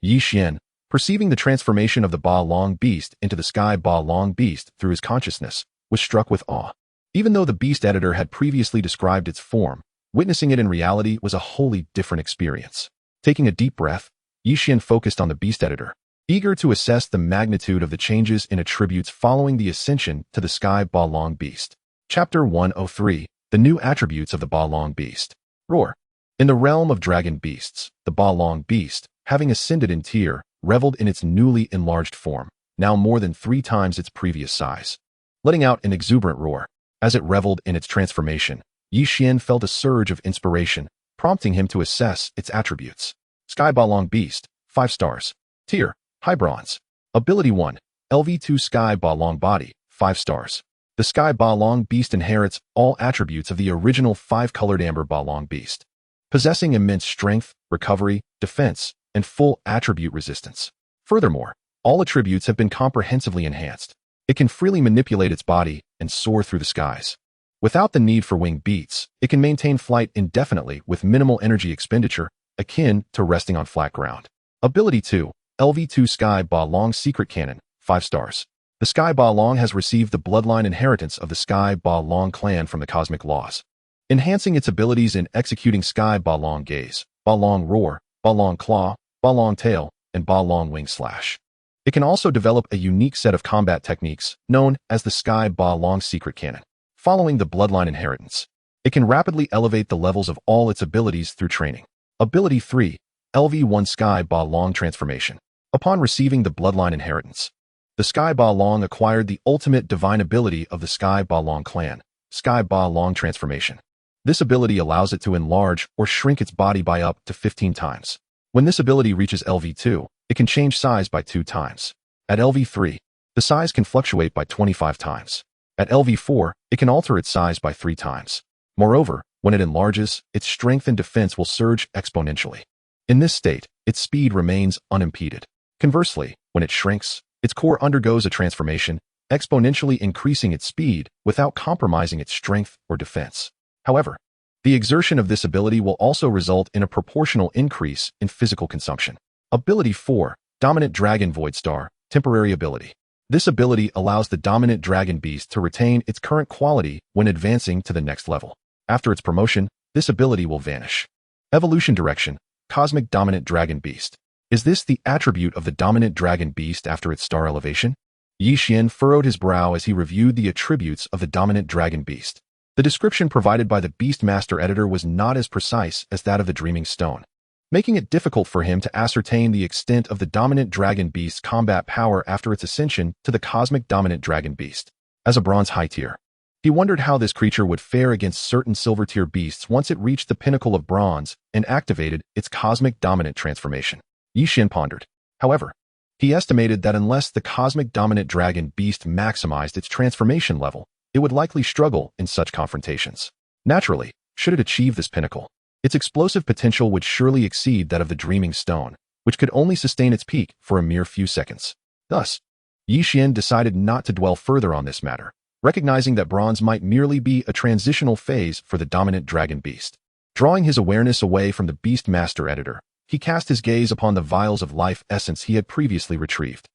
Yi Xian, perceiving the transformation of the Ba Long beast into the Sky Ba Long beast through his consciousness, was struck with awe. Even though the beast editor had previously described its form, witnessing it in reality was a wholly different experience. Taking a deep breath, Yi Xian focused on the beast editor, eager to assess the magnitude of the changes in attributes following the ascension to the Sky Ba Long beast. Chapter 103, The New Attributes of the Ba Long Beast. Roar. In the realm of dragon beasts, the Ba Long beast, having ascended in tier, reveled in its newly enlarged form, now more than 3 times its previous size. Letting out an exuberant roar, as it reveled in its transformation, Yi Xian felt a surge of inspiration, prompting him to assess its attributes. Sky Ba Long beast, 5 stars. Tier, high bronze. Ability 1, LV2 Sky Ba Long body, 5 stars. The Sky Ba Long beast inherits all attributes of the original 5-colored amber Ba Long beast, possessing immense strength, recovery, defense, and full attribute resistance. Furthermore, all attributes have been comprehensively enhanced. It can freely manipulate its body and soar through the skies. Without the need for wing beats, it can maintain flight indefinitely with minimal energy expenditure, akin to resting on flat ground. Ability 2, LV2 Sky Ba Long Secret Cannon, 5 stars. The Sky Ba Long has received the bloodline inheritance of the Sky Ba Long clan from the cosmic laws, enhancing its abilities in executing Sky Ba Long Gaze, Ba Long Roar, Ba Long Claw, Ba Long Tail, and Ba Long Wing Slash. It can also develop a unique set of combat techniques known as the Sky Ba Long Secret Cannon. Following the bloodline inheritance, it can rapidly elevate the levels of all its abilities through training. Ability 3, LV1 Sky Ba Long Transformation. Upon receiving the bloodline inheritance, the Sky Ba Long acquired the ultimate divine ability of the Sky Ba Long clan, Sky Ba Long Transformation. This ability allows it to enlarge or shrink its body by up to 15 times. When this ability reaches LV2, it can change size by 2 times. At LV3, the size can fluctuate by 25 times. At LV4, it can alter its size by 3 times. Moreover, when it enlarges, its strength and defense will surge exponentially. In this state, its speed remains unimpeded. Conversely, when it shrinks, its core undergoes a transformation, exponentially increasing its speed without compromising its strength or defense. However, the exertion of this ability will also result in a proportional increase in physical consumption. Ability 4, Dominant Dragon Void Star, Temporary Ability. This ability allows the dominant dragon beast to retain its current quality when advancing to the next level. After its promotion, this ability will vanish. Evolution Direction: Cosmic Dominant Dragon Beast. Is this the attribute of the dominant dragon beast after its star elevation? Yi Xian furrowed his brow as he reviewed the attributes of the dominant dragon beast. The description provided by the Beastmaster editor was not as precise as that of the Dreaming Stone, making it difficult for him to ascertain the extent of the dominant dragon beast's combat power after its ascension to the cosmic dominant dragon beast. As a bronze high tier, he wondered how this creature would fare against certain silver tier beasts once it reached the pinnacle of bronze and activated its cosmic dominant transformation. Yi Xian pondered. However, he estimated that unless the cosmic dominant dragon beast maximized its transformation level, it would likely struggle in such confrontations. Naturally, should it achieve this pinnacle, its explosive potential would surely exceed that of the Dreaming Stone, which could only sustain its peak for a mere few seconds. Thus, Yi Xian decided not to dwell further on this matter, recognizing that bronze might merely be a transitional phase for the dominant dragon beast. Drawing his awareness away from the Beastmaster editor, he cast his gaze upon the vials of life essence he had previously retrieved.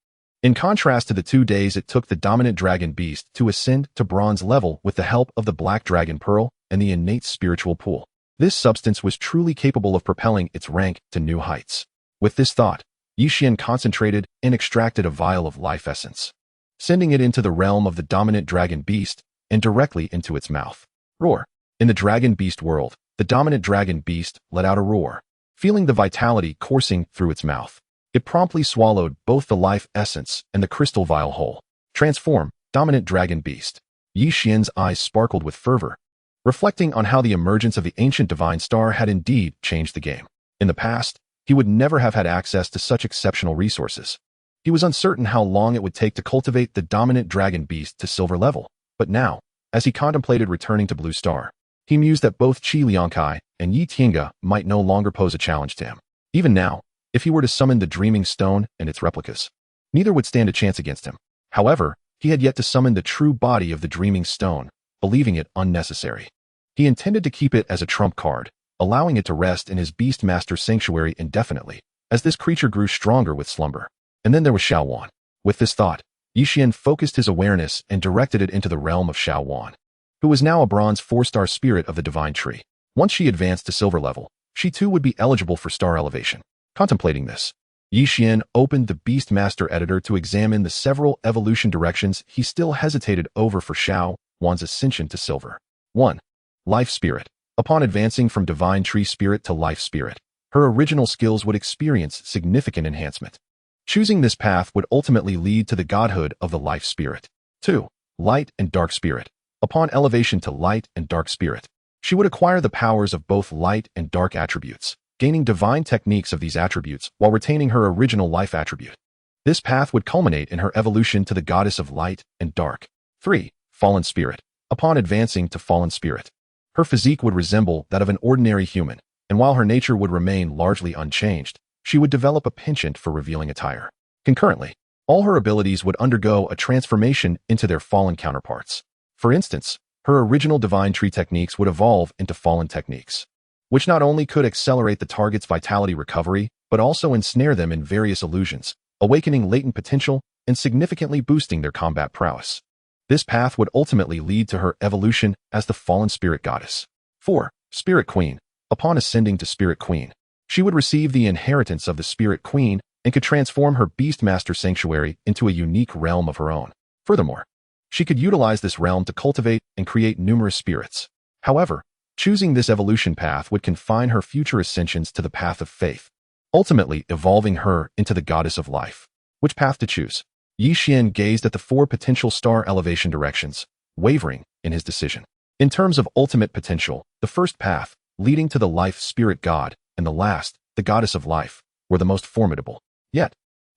In contrast to the 2 days it took the dominant dragon beast to ascend to bronze level with the help of the Black Dragon Pearl and the innate spiritual pool, this substance was truly capable of propelling its rank to new heights. With this thought, Yi Xian concentrated and extracted a vial of life essence, sending it into the realm of the dominant dragon beast and directly into its mouth. Roar. In the dragon beast world, the dominant dragon beast let out a roar. Feeling the vitality coursing through its mouth, it promptly swallowed both the life essence and the crystal vial whole. Transform, dominant dragon beast. Yi Xian's eyes sparkled with fervor, reflecting on how the emergence of the ancient divine star had indeed changed the game. In the past, he would never have had access to such exceptional resources. He was uncertain how long it would take to cultivate the dominant dragon beast to silver level, but now, as he contemplated returning to Blue Star, he mused that both Qi Liangkai and Yi Tiange might no longer pose a challenge to him. Even now, if he were to summon the Dreaming Stone and its replicas, neither would stand a chance against him. However, he had yet to summon the true body of the Dreaming Stone, believing it unnecessary. He intended to keep it as a trump card, allowing it to rest in his Beastmaster sanctuary indefinitely, as this creature grew stronger with slumber. And then there was Xuan. With this thought, Yi Xian focused his awareness and directed it into the realm of Xuan, who was now a bronze 4-star spirit of the divine tree. Once she advanced to silver level, she too would be eligible for star elevation. Contemplating this, Yi Xian opened the Beastmaster editor to examine the several evolution directions he still hesitated over for Xuan's ascension to silver. 1. Life Spirit. Upon advancing from Divine Tree Spirit to Life Spirit, her original skills would experience significant enhancement. Choosing this path would ultimately lead to the godhood of the Life Spirit. 2. Light and Dark Spirit. Upon elevation to Light and Dark Spirit, she would acquire the powers of both light and dark attributes, gaining divine techniques of these attributes while retaining her original life attribute. This path would culminate in her evolution to the goddess of light and dark. 3. Fallen Spirit. Upon advancing to Fallen Spirit, her physique would resemble that of an ordinary human, and while her nature would remain largely unchanged, she would develop a penchant for revealing attire. Concurrently, all her abilities would undergo a transformation into their fallen counterparts. For instance, her original Divine Tree techniques would evolve into Fallen techniques, which not only could accelerate the target's vitality recovery, but also ensnare them in various illusions, awakening latent potential and significantly boosting their combat prowess. This path would ultimately lead to her evolution as the Fallen Spirit Goddess. 4. Spirit Queen. Upon ascending to Spirit Queen, she would receive the inheritance of the Spirit Queen and could transform her Beastmaster Sanctuary into a unique realm of her own. Furthermore, she could utilize this realm to cultivate and create numerous spirits. However, choosing this evolution path would confine her future ascensions to the path of faith, ultimately evolving her into the goddess of life. Which path to choose? Yi Xian gazed at the 4 potential star elevation directions, wavering in his decision. In terms of ultimate potential, the first path, leading to the life spirit god, and the last, the goddess of life, were the most formidable. Yet,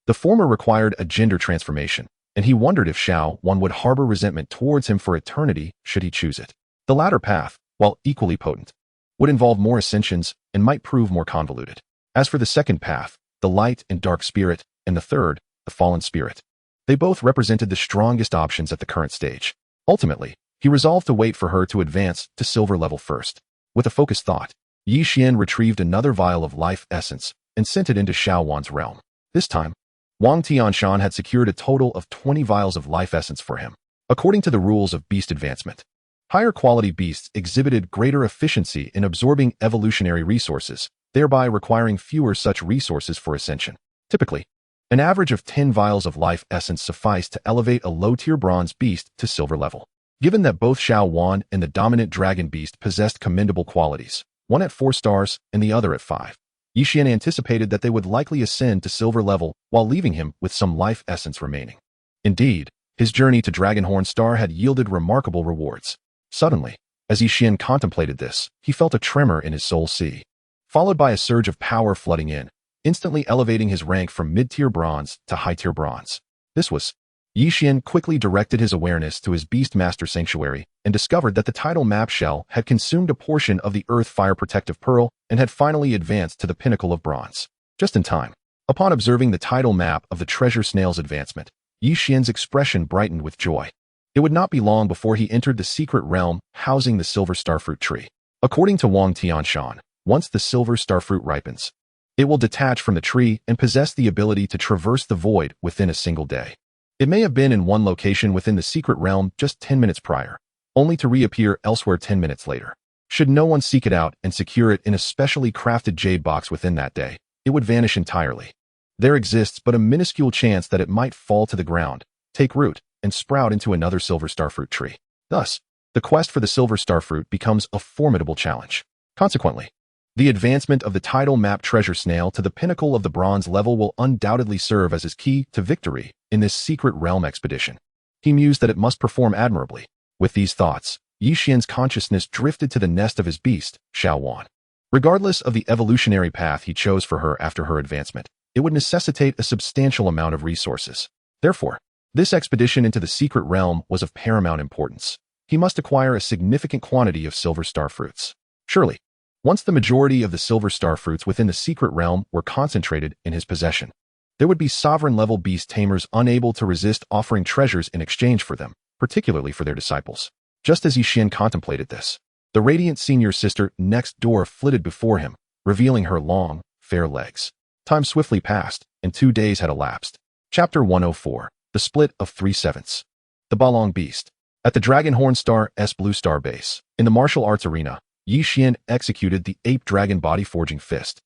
the former required a gender transformation, and he wondered if Xuan would harbor resentment towards him for eternity should he choose it. The latter path, while equally potent, would involve more ascensions and might prove more convoluted. As for the second path, the light and dark spirit, and the third, the fallen spirit, they both represented the strongest options at the current stage. Ultimately, he resolved to wait for her to advance to silver level first. With a focused thought, Yi Xian retrieved another vial of life essence and sent it into Xuan's realm. This time, Wang Tianshan had secured a total of 20 vials of life essence for him. According to the rules of beast advancement, higher quality beasts exhibited greater efficiency in absorbing evolutionary resources, thereby requiring fewer such resources for ascension. Typically, an average of 10 vials of life essence sufficed to elevate a low-tier bronze beast to silver level. Given that both Xuan and the dominant dragon beast possessed commendable qualities, one at 4 stars and the other at 5, Yixian anticipated that they would likely ascend to silver level while leaving him with some life essence remaining. Indeed, his journey to Dragonhorn Star had yielded remarkable rewards. Suddenly, as Yixian contemplated this, he felt a tremor in his soul sea, followed by a surge of power flooding in, instantly elevating his rank from mid-tier bronze to high-tier bronze. This was Yixian quickly directed his awareness to his Beastmaster Sanctuary and discovered that the tidal map shell had consumed a portion of the Earth Fire Protective Pearl and had finally advanced to the pinnacle of bronze. Just in time. Upon observing the tidal map of the treasure snail's advancement, Yixian's expression brightened with joy. It would not be long before he entered the secret realm housing the silver starfruit tree. According to Wang Tianshan, once the silver starfruit ripens, it will detach from the tree and possess the ability to traverse the void within a single day. It may have been in one location within the secret realm just 10 minutes prior, only to reappear elsewhere 10 minutes later. Should no one seek it out and secure it in a specially crafted jade box within that day, it would vanish entirely. There exists but a minuscule chance that it might fall to the ground, take root, and sprout into another silver starfruit tree. Thus, the quest for the silver starfruit becomes a formidable challenge. Consequently, the advancement of the tidal map treasure snail to the pinnacle of the bronze level will undoubtedly serve as his key to victory in this secret realm expedition. He mused that it must perform admirably. With these thoughts, Yixian's consciousness drifted to the nest of his beast, Xuan. Regardless of the evolutionary path he chose for her after her advancement, it would necessitate a substantial amount of resources. Therefore, this expedition into the secret realm was of paramount importance. He must acquire a significant quantity of silver starfruits. Surely, once the majority of the silver starfruits within the secret realm were concentrated in his possession, there would be sovereign-level beast tamers unable to resist offering treasures in exchange for them, particularly for their disciples. Just as Yixian contemplated this, the radiant senior sister next door flitted before him, revealing her long, fair legs. Time swiftly passed, and 2 days had elapsed. Chapter 104. The Split of 3/7. The Balong Beast. At the Dragonhorn Star's Blue Star base, in the martial arts arena, Yixian executed the ape dragon body forging fist,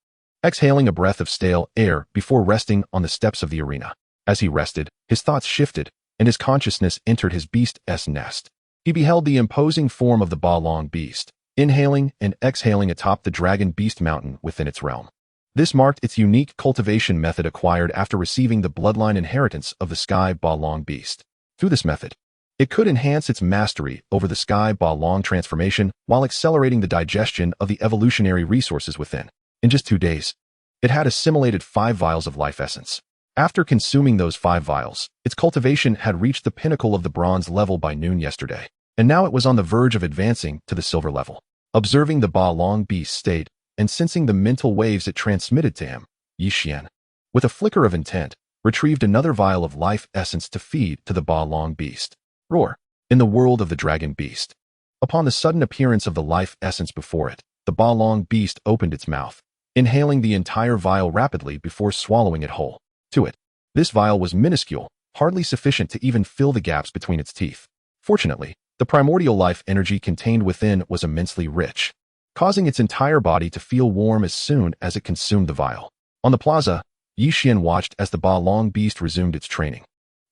exhaling a breath of stale air before resting on the steps of the arena. As he rested, his thoughts shifted, and his consciousness entered his beast's nest. He beheld the imposing form of the Balong Beast, inhaling and exhaling atop the Dragon Beast Mountain within its realm. This marked its unique cultivation method acquired after receiving the bloodline inheritance of the Sky Balong Beast. Through this method, it could enhance its mastery over the Sky Balong transformation while accelerating the digestion of the evolutionary resources within. In just 2 days, it had assimilated 5 vials of life essence. After consuming those 5 vials, its cultivation had reached the pinnacle of the bronze level by noon yesterday, and now it was on the verge of advancing to the silver level. Observing the Balong Beast's state and sensing the mental waves it transmitted to him, Yixian, with a flicker of intent, retrieved another vial of life essence to feed to the Balong Beast. Roar. In the world of the Dragon Beast. Upon the sudden appearance of the life essence before it, the Balong Beast opened its mouth, inhaling the entire vial rapidly before swallowing it whole. To it, this vial was minuscule, hardly sufficient to even fill the gaps between its teeth. Fortunately, the primordial life energy contained within was immensely rich, causing its entire body to feel warm as soon as it consumed the vial. On the plaza, Yixian watched as the Balong Beast resumed its training,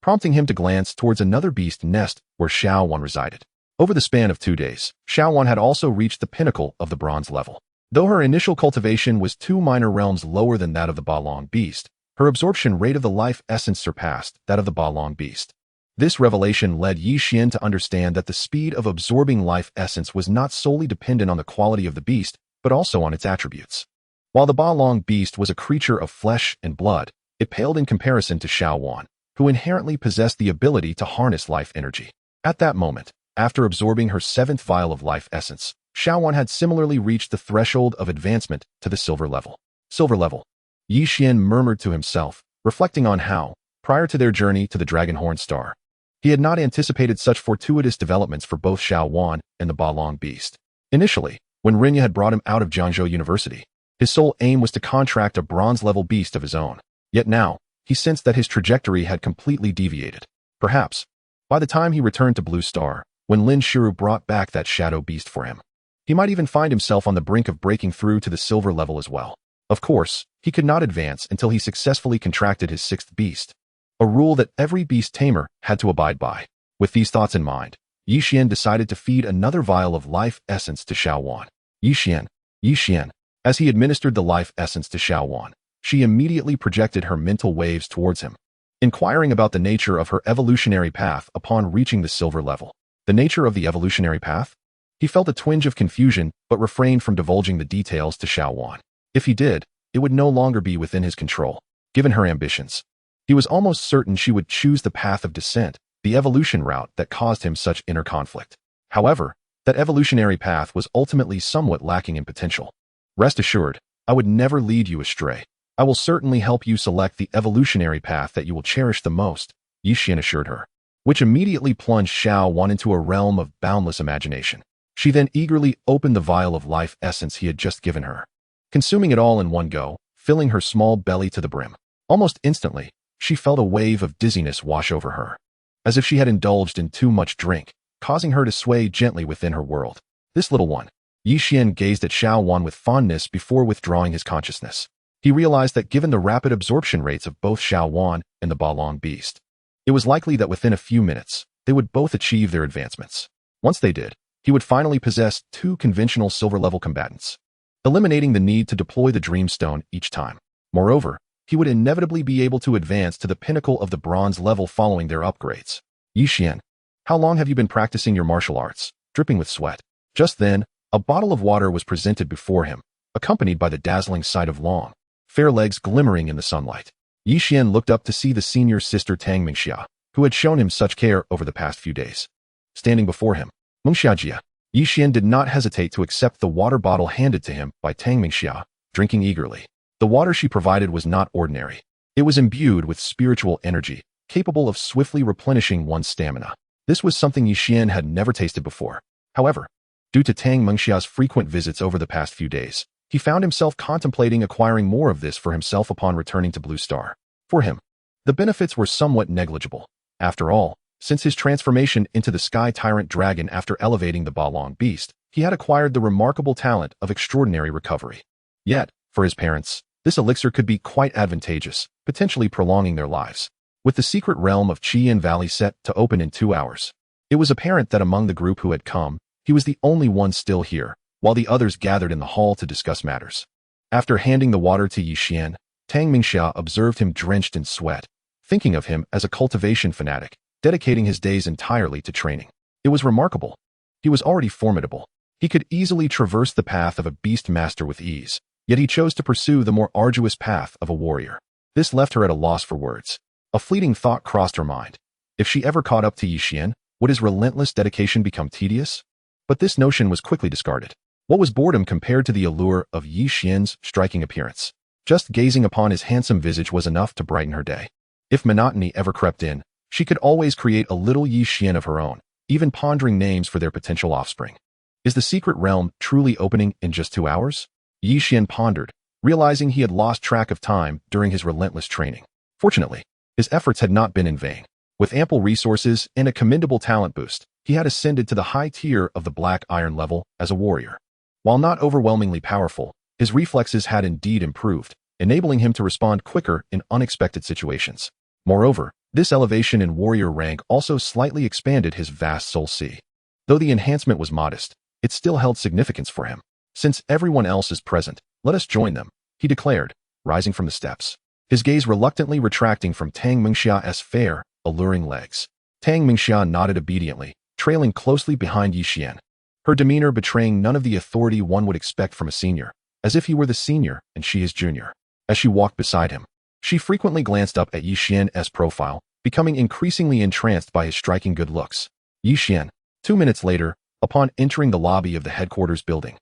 prompting him to glance towards another beast nest where Xuan resided. Over the span of 2 days, Xuan had also reached the pinnacle of the bronze level. Though her initial cultivation was 2 minor realms lower than that of the Balong Beast, her absorption rate of the life essence surpassed that of the Balong Beast. This revelation led Yixian to understand that the speed of absorbing life essence was not solely dependent on the quality of the beast, but also on its attributes. While the Balong Beast was a creature of flesh and blood, it paled in comparison to Xuan, who inherently possessed the ability to harness life energy. At that moment, after absorbing her 7th vial of life essence, Xuan had similarly reached the threshold of advancement to the silver level. Silver level. Yixian murmured to himself, reflecting on how, prior to their journey to the Dragonhorn Star, he had not anticipated such fortuitous developments for both Xuan and the Balong Beast. Initially, when Rinya had brought him out of Jiangzhou University, his sole aim was to contract a bronze-level beast of his own. Yet now, he sensed that his trajectory had completely deviated. Perhaps, by the time he returned to Blue Star, when Lin Shiru brought back that shadow beast for him, he might even find himself on the brink of breaking through to the silver level as well. Of course, he could not advance until he successfully contracted his sixth beast, a rule that every beast tamer had to abide by. With these thoughts in mind, Yixian decided to feed another vial of life essence to Xuan. Yixian. As he administered the life essence to Xuan, she immediately projected her mental waves towards him, inquiring about the nature of her evolutionary path upon reaching the silver level. The nature of the evolutionary path? He felt a twinge of confusion but refrained from divulging the details to Xuan. If he did, it would no longer be within his control, given her ambitions. He was almost certain she would choose the path of descent, the evolution route that caused him such inner conflict. However, that evolutionary path was ultimately somewhat lacking in potential. Rest assured, I would never lead you astray. I will certainly help you select the evolutionary path that you will cherish the most, Yixian assured her, which immediately plunged Xuan into a realm of boundless imagination. She then eagerly opened the vial of life essence he had just given her, consuming it all in one go, filling her small belly to the brim. Almost instantly, she felt a wave of dizziness wash over her, as if she had indulged in too much drink, causing her to sway gently within her world. This little one. Yixian gazed at Xuan with fondness before withdrawing his consciousness. He realized that given the rapid absorption rates of both Xuan and the Balong beast, it was likely that within a few minutes, they would both achieve their advancements. Once they did, he would finally possess two conventional silver-level combatants, eliminating the need to deploy the Dreamstone each time. Moreover, he would inevitably be able to advance to the pinnacle of the bronze level following their upgrades. Yixian, how long have you been practicing your martial arts? Dripping with sweat. Just then, a bottle of water was presented before him, accompanied by the dazzling sight of long, fair legs glimmering in the sunlight. Yixian looked up to see the senior sister Tang Mingxia, who had shown him such care over the past few days. Standing before him, Mengxiajia, Yixian did not hesitate to accept the water bottle handed to him by Tang Mingxia, drinking eagerly. The water she provided was not ordinary. It was imbued with spiritual energy, capable of swiftly replenishing one's stamina. This was something Yixian had never tasted before. However, due to Tang Mengxia's frequent visits over the past few days, he found himself contemplating acquiring more of this for himself upon returning to Blue Star. For him, the benefits were somewhat negligible. After all, since his transformation into the Sky Tyrant Dragon after elevating the Balong Beast, he had acquired the remarkable talent of extraordinary recovery. Yet, for his parents, this elixir could be quite advantageous, potentially prolonging their lives. With the secret realm of Qian Valley set to open in 2 hours, it was apparent that among the group who had come, he was the only one still here, while the others gathered in the hall to discuss matters. After handing the water to Yixian, Tang Mingxia observed him drenched in sweat, thinking of him as a cultivation fanatic, dedicating his days entirely to training. It was remarkable. He was already formidable. He could easily traverse the path of a beast master with ease, yet he chose to pursue the more arduous path of a warrior. This left her at a loss for words. A fleeting thought crossed her mind. If she ever caught up to Yixian, would his relentless dedication become tedious? But this notion was quickly discarded. What was boredom compared to the allure of Yixian's striking appearance? Just gazing upon his handsome visage was enough to brighten her day. If monotony ever crept in, she could always create a little Yixian of her own, even pondering names for their potential offspring. Is the secret realm truly opening in just 2 hours? Yixian pondered, realizing he had lost track of time during his relentless training. Fortunately, his efforts had not been in vain. With ample resources and a commendable talent boost, he had ascended to the high tier of the Black Iron level as a warrior. While not overwhelmingly powerful, his reflexes had indeed improved, enabling him to respond quicker in unexpected situations. Moreover, this elevation in warrior rank also slightly expanded his vast soul sea. Though the enhancement was modest, it still held significance for him. Since everyone else is present, let us join them, he declared, rising from the steps, his gaze reluctantly retracting from Tang Mengxia's fair, alluring legs. Tang Mengxia nodded obediently, trailing closely behind Yixian, her demeanor betraying none of the authority one would expect from a senior, as if he were the senior and she his junior. As she walked beside him, she frequently glanced up at Yixian's profile, becoming increasingly entranced by his striking good looks. Yixian. 2 minutes later, upon entering the lobby of the headquarters building,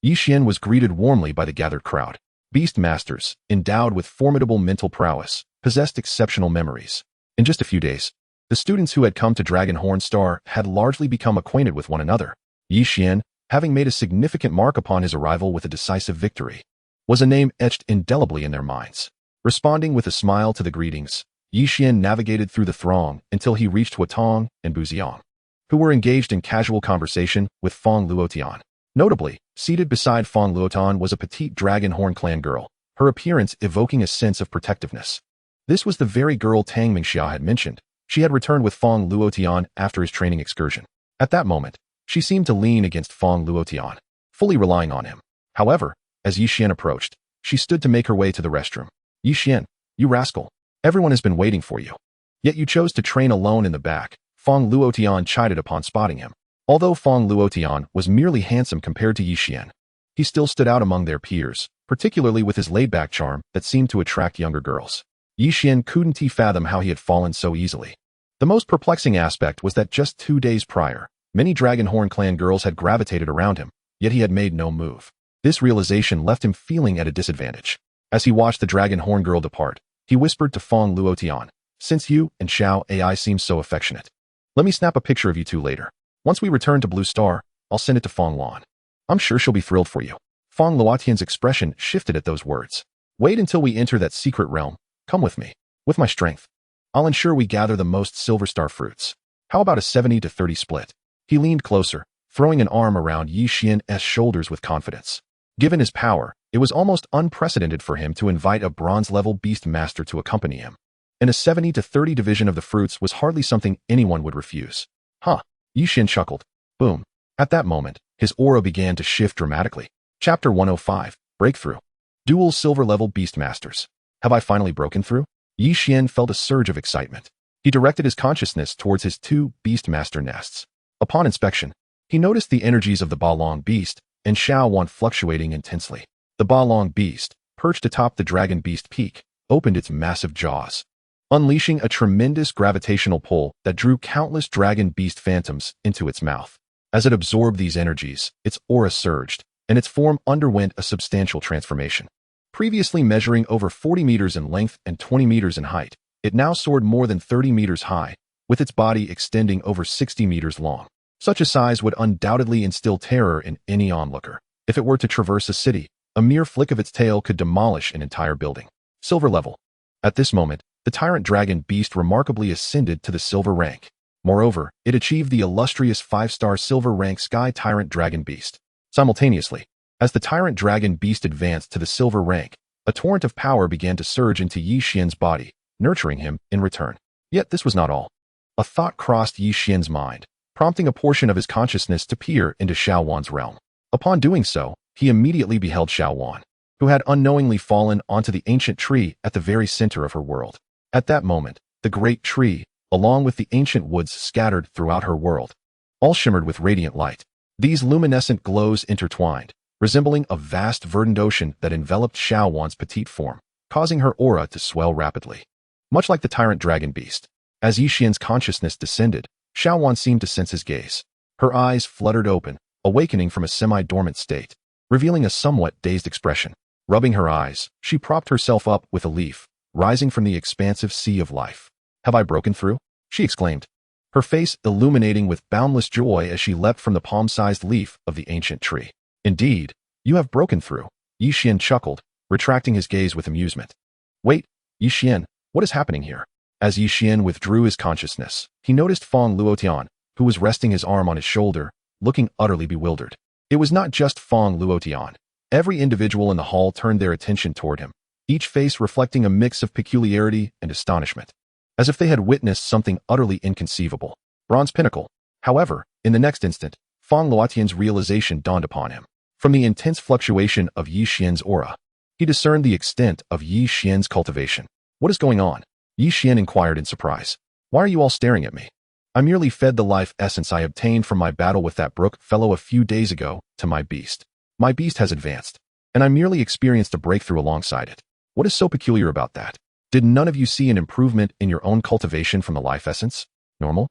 Yixian was greeted warmly by the gathered crowd. Beast masters, endowed with formidable mental prowess, possessed exceptional memories. In just a few days, the students who had come to Dragonhorn Star had largely become acquainted with one another. Yixian, having made a significant mark upon his arrival with a decisive victory, was a name etched indelibly in their minds. Responding with a smile to the greetings, Yixian navigated through the throng until he reached Huatong and Buziang, who were engaged in casual conversation with Fong Luotian. Notably, seated beside Fong Luotian was a petite Dragon Horn clan girl, her appearance evoking a sense of protectiveness. This was the very girl Tang Mingxia had mentioned. She had returned with Fong Luotian after his training excursion. At that moment, she seemed to lean against Fong Luotian, fully relying on him. However, as Yixian approached, she stood to make her way to the restroom. Yixian, you rascal. Everyone has been waiting for you. Yet you chose to train alone in the back, Fong Luotian chided upon spotting him. Although Fong Luotian was merely handsome compared to Yixian, he still stood out among their peers, particularly with his laid-back charm that seemed to attract younger girls. Yixian couldn't fathom how he had fallen so easily. The most perplexing aspect was that just 2 days prior, many Dragonhorn clan girls had gravitated around him, yet he had made no move. This realization left him feeling at a disadvantage. As he watched the Dragonhorn girl depart, he whispered to Fong Luotian, "Since you and Xiao Ai seem so affectionate, let me snap a picture of you two later. Once we return to Blue Star, I'll send it to Fong Luan. I'm sure she'll be thrilled for you." Fong Luotian's expression shifted at those words. "Wait until we enter that secret realm. Come with me. With my strength, I'll ensure we gather the most Silver Star fruits. How about a 70-30 split?" He leaned closer, throwing an arm around Yixian's shoulders with confidence. Given his power, it was almost unprecedented for him to invite a bronze-level beast master to accompany him. And a 70-30 division of the fruits was hardly something anyone would refuse. Huh. Yixian chuckled. Boom. At that moment, his aura began to shift dramatically. Chapter 105, Breakthrough. Dual silver-level beast masters. Have I finally broken through? Yixian felt a surge of excitement. He directed his consciousness towards his 2 beast master nests. Upon inspection, he noticed the energies of the Balong beast and Xiaowan fluctuating intensely. The Balong beast, perched atop the Dragon Beast Peak, opened its massive jaws, unleashing a tremendous gravitational pull that drew countless Dragon Beast phantoms into its mouth. As it absorbed these energies, its aura surged, and its form underwent a substantial transformation. Previously measuring over 40 meters in length and 20 meters in height, it now soared more than 30 meters high, with its body extending over 60 meters long. Such a size would undoubtedly instill terror in any onlooker. If it were to traverse a city, a mere flick of its tail could demolish an entire building. Silver level. At this moment, the Tyrant Dragon Beast remarkably ascended to the silver rank. Moreover, it achieved the illustrious 5-star silver rank Sky Tyrant Dragon Beast. Simultaneously, as the Tyrant Dragon Beast advanced to the silver rank, a torrent of power began to surge into Yixian's body, nurturing him in return. Yet this was not all. A thought crossed Yixian's mind, prompting a portion of his consciousness to peer into Xiaowan's realm. Upon doing so, he immediately beheld Xiaowan, who had unknowingly fallen onto the ancient tree at the very center of her world. At that moment, the great tree, along with the ancient woods scattered throughout her world, all shimmered with radiant light. These luminescent glows intertwined, resembling a vast verdant ocean that enveloped Xiaowan's petite form, causing her aura to swell rapidly. Much like the Tyrant Dragon Beast, as Yixian's consciousness descended, Xiaowan seemed to sense his gaze. Her eyes fluttered open, awakening from a semi-dormant state, revealing a somewhat dazed expression. Rubbing her eyes, she propped herself up with a leaf, rising from the expansive sea of life. "Have I broken through?" she exclaimed, her face illuminating with boundless joy as she leapt from the palm-sized leaf of the ancient tree. "Indeed, you have broken through," Yixian chuckled, retracting his gaze with amusement. "Wait, Yixian, what is happening here?" As Yixian withdrew his consciousness, he noticed Fong Luotian, who was resting his arm on his shoulder, looking utterly bewildered. It was not just Fong Luotian. Every individual in the hall turned their attention toward him, each face reflecting a mix of peculiarity and astonishment, as if they had witnessed something utterly inconceivable. Bronze Pinnacle. However, in the next instant, Fong Luotian's realization dawned upon him. From the intense fluctuation of Yixian's aura, he discerned the extent of Yixian's cultivation. "What is going on?" Yixian inquired in surprise. "Why are you all staring at me? I merely fed the life essence I obtained from my battle with that brook fellow a few days ago to my beast. My beast has advanced, and I merely experienced a breakthrough alongside it. What is so peculiar about that? Did none of you see an improvement in your own cultivation from the life essence? Normal?"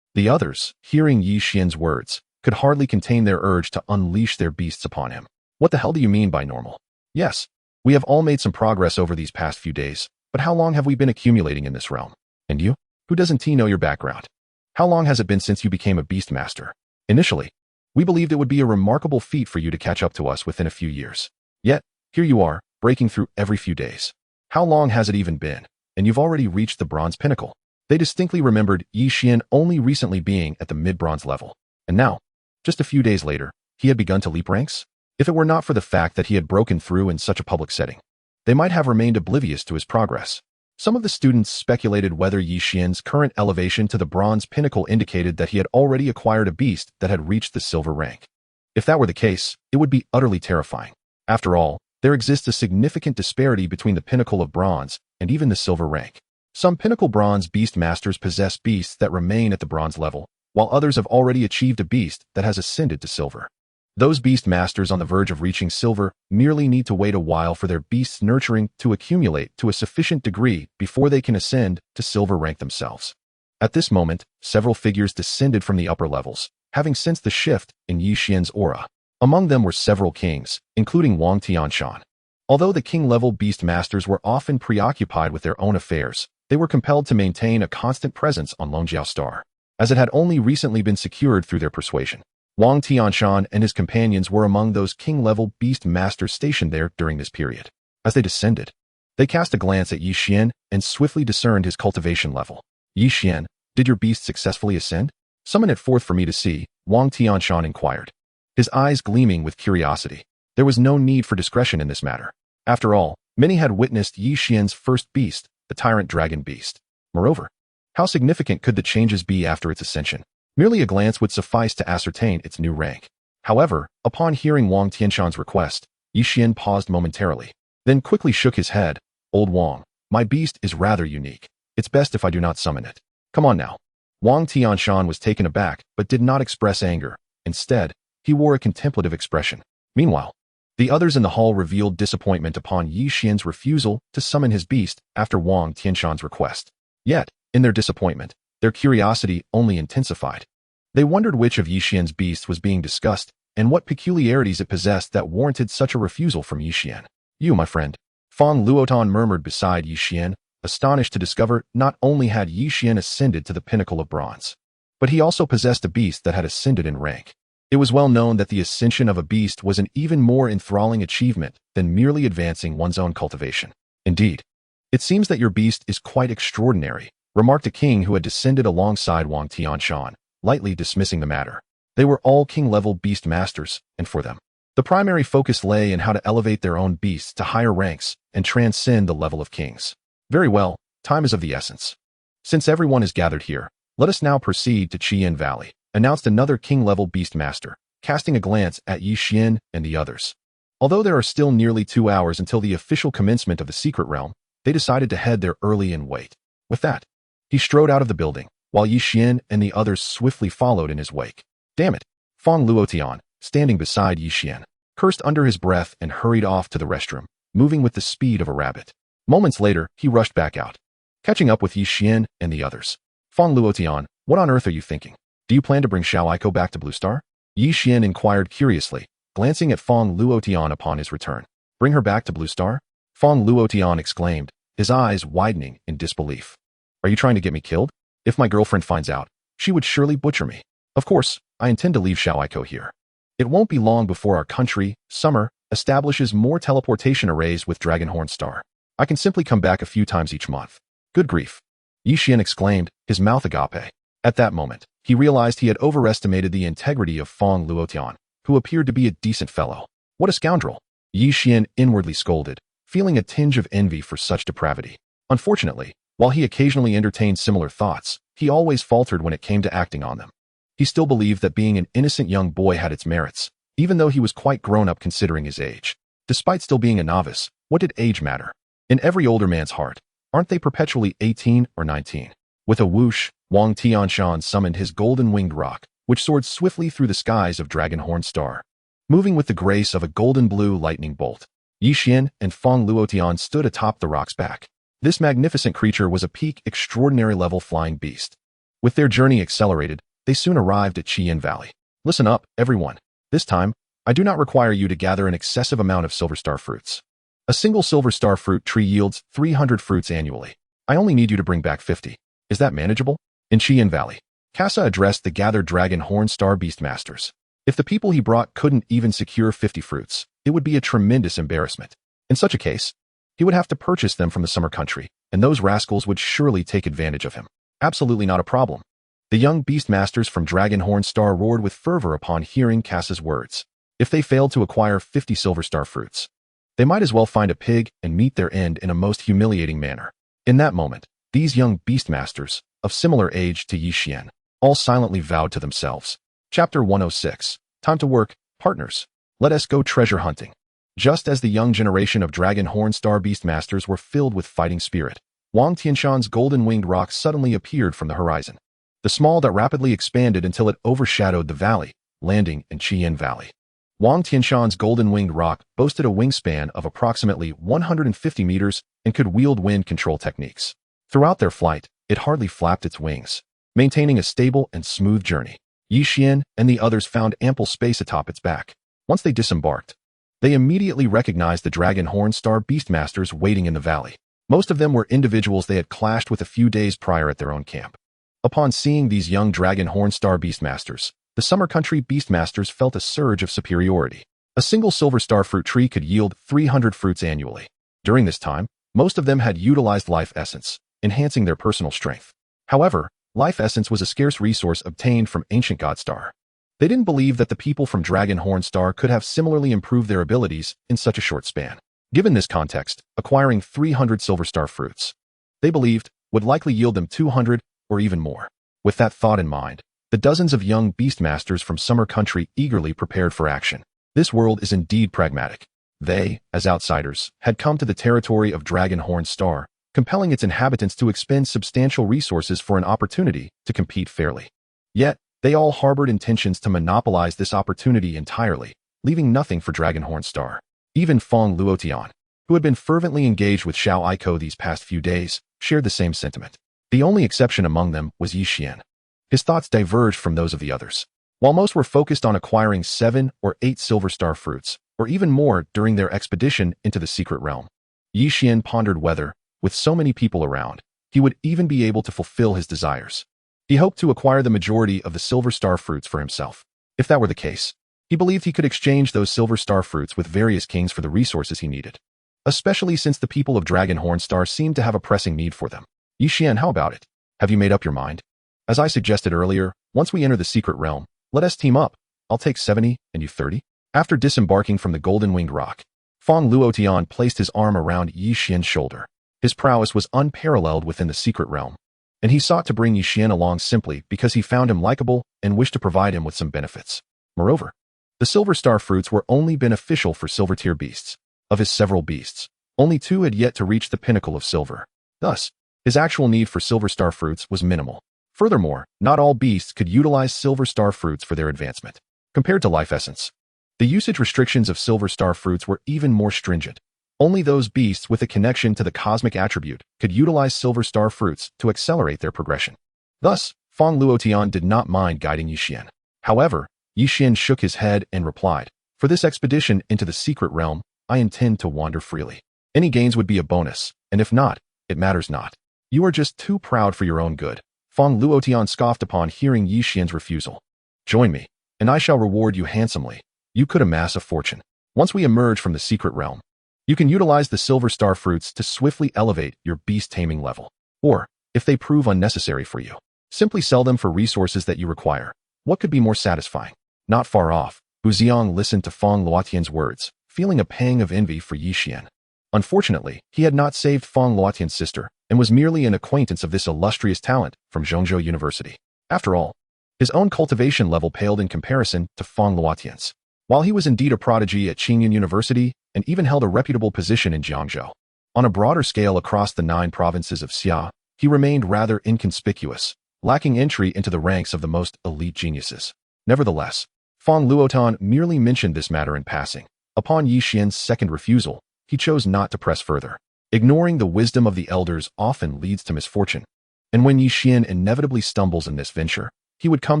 The others, hearing Yixian's words, could hardly contain their urge to unleash their beasts upon him. "What the hell do you mean by normal?" "Yes, we have all made some progress over these past few days, but how long have we been accumulating in this realm? And you? Who doesn't know your background? How long has it been since you became a beast master? Initially, we believed it would be a remarkable feat for you to catch up to us within a few years. Yet, here you are, breaking through every few days. How long has it even been? And you've already reached the bronze pinnacle. They distinctly remembered Yi Xian only recently being at the mid-bronze level. And now, just a few days later, he had begun to leap ranks? If it were not for the fact that he had broken through in such a public setting, they might have remained oblivious to his progress. Some of the students speculated whether Yi Xian's current elevation to the bronze pinnacle indicated that he had already acquired a beast that had reached the silver rank. If that were the case, it would be utterly terrifying. After all, there exists a significant disparity between the pinnacle of bronze and even the silver rank. Some pinnacle bronze beast masters possess beasts that remain at the bronze level, while others have already achieved a beast that has ascended to silver. Those beast masters on the verge of reaching silver merely need to wait a while for their beast's nurturing to accumulate to a sufficient degree before they can ascend to silver rank themselves. At this moment, several figures descended from the upper levels, having sensed the shift in Yi Xian's aura. Among them were several kings, including Wang Tianshan. Although the king-level beast masters were often preoccupied with their own affairs, they were compelled to maintain a constant presence on Longjiao Star, as it had only recently been secured through their persuasion. Wang Tianshan and his companions were among those king-level beast masters stationed there during this period. As they descended, they cast a glance at Yi Xian and swiftly discerned his cultivation level. Yi Xian, did your beast successfully ascend? Summon it forth for me to see, Wang Tianshan inquired, his eyes gleaming with curiosity. There was no need for discretion in this matter. After all, many had witnessed Yi Xian's first beast, the tyrant dragon beast. Moreover, how significant could the changes be after its ascension? Merely a glance would suffice to ascertain its new rank. However, upon hearing Wang Tianshan's request, Yi Xian paused momentarily, then quickly shook his head. Old Wang, my beast is rather unique. It's best if I do not summon it. Come on now. Wang Tianshan was taken aback, but did not express anger. Instead, he wore a contemplative expression. Meanwhile, the others in the hall revealed disappointment upon Yi Xian's refusal to summon his beast after Wang Tianshan's request. Yet, in their disappointment, their curiosity only intensified. They wondered which of Yi Xian's beasts was being discussed and what peculiarities it possessed that warranted such a refusal from Yi Xian. You, my friend, Fang Luotan murmured beside Yi Xian, astonished to discover not only had Yi Xian ascended to the pinnacle of bronze, but he also possessed a beast that had ascended in rank. It was well known that the ascension of a beast was an even more enthralling achievement than merely advancing one's own cultivation. Indeed, it seems that your beast is quite extraordinary, remarked a king who had descended alongside Wang Tianshan, lightly dismissing the matter. They were all king-level beast masters, and for them, the primary focus lay in how to elevate their own beasts to higher ranks and transcend the level of kings. Very well, time is of the essence. Since everyone is gathered here, let us now proceed to Qian Valley, announced another king-level beast master, casting a glance at Yi Xian and the others. Although there are still nearly 2 hours until the official commencement of the secret realm, they decided to head there early and wait. With that, he strode out of the building, while Yi Xian and the others swiftly followed in his wake. Damn it! Fang Luotian, standing beside Yi Xian, cursed under his breath and hurried off to the restroom, moving with the speed of a rabbit. Moments later, he rushed back out, catching up with Yi Xian and the others. Fang Luotian, what on earth are you thinking? Do you plan to bring Xiao Aiko back to Blue Star? Yi Xian inquired curiously, glancing at Fang Luotian upon his return. Bring her back to Blue Star? Fang Luotian exclaimed, his eyes widening in disbelief. Are you trying to get me killed? If my girlfriend finds out, she would surely butcher me. Of course, I intend to leave Xiao Aiko here. It won't be long before our country, Summer, establishes more teleportation arrays with Dragonhorn Star. I can simply come back a few times each month. Good grief. Yi Xian exclaimed, his mouth agape. At that moment, he realized he had overestimated the integrity of Fang Luotian, who appeared to be a decent fellow. What a scoundrel! Yi Xian inwardly scolded, feeling a tinge of envy for such depravity. Unfortunately, while he occasionally entertained similar thoughts, he always faltered when it came to acting on them. He still believed that being an innocent young boy had its merits, even though he was quite grown up considering his age. Despite still being a novice, what did age matter? In every older man's heart, aren't they perpetually 18 or 19? With a whoosh, Wang Tianshan summoned his golden-winged rock, which soared swiftly through the skies of Dragonhorn Star. Moving with the grace of a golden-blue lightning bolt, Yi Xian and Fang Luotian stood atop the rock's back. This magnificent creature was a peak extraordinary-level flying beast. With their journey accelerated, they soon arrived at Qian Valley. Listen up, everyone. This time, I do not require you to gather an excessive amount of silver star fruits. A single silver star fruit tree yields 300 fruits annually. I only need you to bring back 50. Is that manageable? In Qian Valley, Casa addressed the gathered Dragonhorn Star Beastmasters. If the people he brought couldn't even secure 50 fruits, it would be a tremendous embarrassment. In such a case, He would have to purchase them from the summer country, and those rascals would surely take advantage of him. Absolutely not a problem. The young beastmasters from Dragonhorn Star roared with fervor upon hearing Cass's words. If they failed to acquire 50 Silver Star fruits, they might as well find a pig and meet their end in a most humiliating manner. In that moment, these young beastmasters, of similar age to Yixian, all silently vowed to themselves. Chapter 106. Time to work, partners. Let us go treasure hunting. Just as the young generation of Dragonhorn Star beastmasters were filled with fighting spirit, Wang Tianshan's golden-winged rock suddenly appeared from the horizon. The small that rapidly expanded until it overshadowed the valley, landing in Qian Valley. Wang Tianshan's golden-winged rock boasted a wingspan of approximately 150 meters and could wield wind control techniques. Throughout their flight, it hardly flapped its wings, maintaining a stable and smooth journey. Yixian and the others found ample space atop its back. Once they disembarked, they immediately recognized the Dragonhorn Star beastmasters waiting in the valley. Most of them were individuals they had clashed with a few days prior at their own camp. Upon seeing these young Dragonhorn Star beastmasters, the Summer Country beastmasters felt a surge of superiority. A single Silver Star fruit tree could yield 300 fruits annually. During this time, most of them had utilized life essence, enhancing their personal strength. However, life essence was a scarce resource obtained from ancient God Star. They didn't believe that the people from Dragonhorn Star could have similarly improved their abilities in such a short span. Given this context, acquiring 300 Silver Star fruits, they believed, would likely yield them 200 or even more. With that thought in mind, the dozens of young beastmasters from Summer Country eagerly prepared for action. This world is indeed pragmatic. They, as outsiders, had come to the territory of Dragonhorn Star, compelling its inhabitants to expend substantial resources for an opportunity to compete fairly. Yet, they all harbored intentions to monopolize this opportunity entirely, leaving nothing for Dragonhorn Star. Even Feng Luotian, who had been fervently engaged with Xiao Aiko these past few days, shared the same sentiment. The only exception among them was Yixian. His thoughts diverged from those of the others. While most were focused on acquiring 7 or 8 Silver Star fruits, or even more during their expedition into the secret realm, Yixian pondered whether, with so many people around, he would even be able to fulfill his desires. He hoped to acquire the majority of the Silver Star fruits for himself. If that were the case, he believed he could exchange those Silver Star fruits with various kings for the resources he needed, especially since the people of Dragonhorn Star seemed to have a pressing need for them. Yixian, how about it? Have you made up your mind? As I suggested earlier, once we enter the secret realm, let us team up. I'll take 70 and you 30. After disembarking from the golden-winged rock, Feng Luotian placed his arm around Yixian's shoulder. His prowess was unparalleled within the secret realm, and he sought to bring Yixian along simply because he found him likable and wished to provide him with some benefits. Moreover, the Silver Star fruits were only beneficial for silver-tier beasts. Of his several beasts, only 2 had yet to reach the pinnacle of silver. Thus, his actual need for Silver Star fruits was minimal. Furthermore, not all beasts could utilize Silver Star fruits for their advancement. Compared to life essence, the usage restrictions of Silver Star fruits were even more stringent. Only those beasts with a connection to the cosmic attribute could utilize Silver Star fruits to accelerate their progression. Thus, Feng Luotian did not mind guiding Yixian. However, Yixian shook his head and replied, "For this expedition into the secret realm, I intend to wander freely. Any gains would be a bonus, and if not, it matters not. You are just too proud for your own good." Feng Luotian scoffed upon hearing Yixian's refusal. "Join me, and I shall reward you handsomely. You could amass a fortune. Once we emerge from the secret realm, you can utilize the Silver Star fruits to swiftly elevate your beast taming level. Or, if they prove unnecessary for you, simply sell them for resources that you require. What could be more satisfying?" Not far off, Buziang listened to Feng Luotian's words, feeling a pang of envy for Yixian. Unfortunately, he had not saved Feng Luotian's sister, and was merely an acquaintance of this illustrious talent from Zhongzhou University. After all, his own cultivation level paled in comparison to Feng Luotian's. While he was indeed a prodigy at Qingyun University and even held a reputable position in Jiangzhou, on a broader scale across the 9 provinces of Xia, he remained rather inconspicuous, lacking entry into the ranks of the most elite geniuses. Nevertheless, Feng Luotian merely mentioned this matter in passing. Upon Yixian's second refusal, he chose not to press further. Ignoring the wisdom of the elders often leads to misfortune, and when Yixian inevitably stumbles in this venture, he would come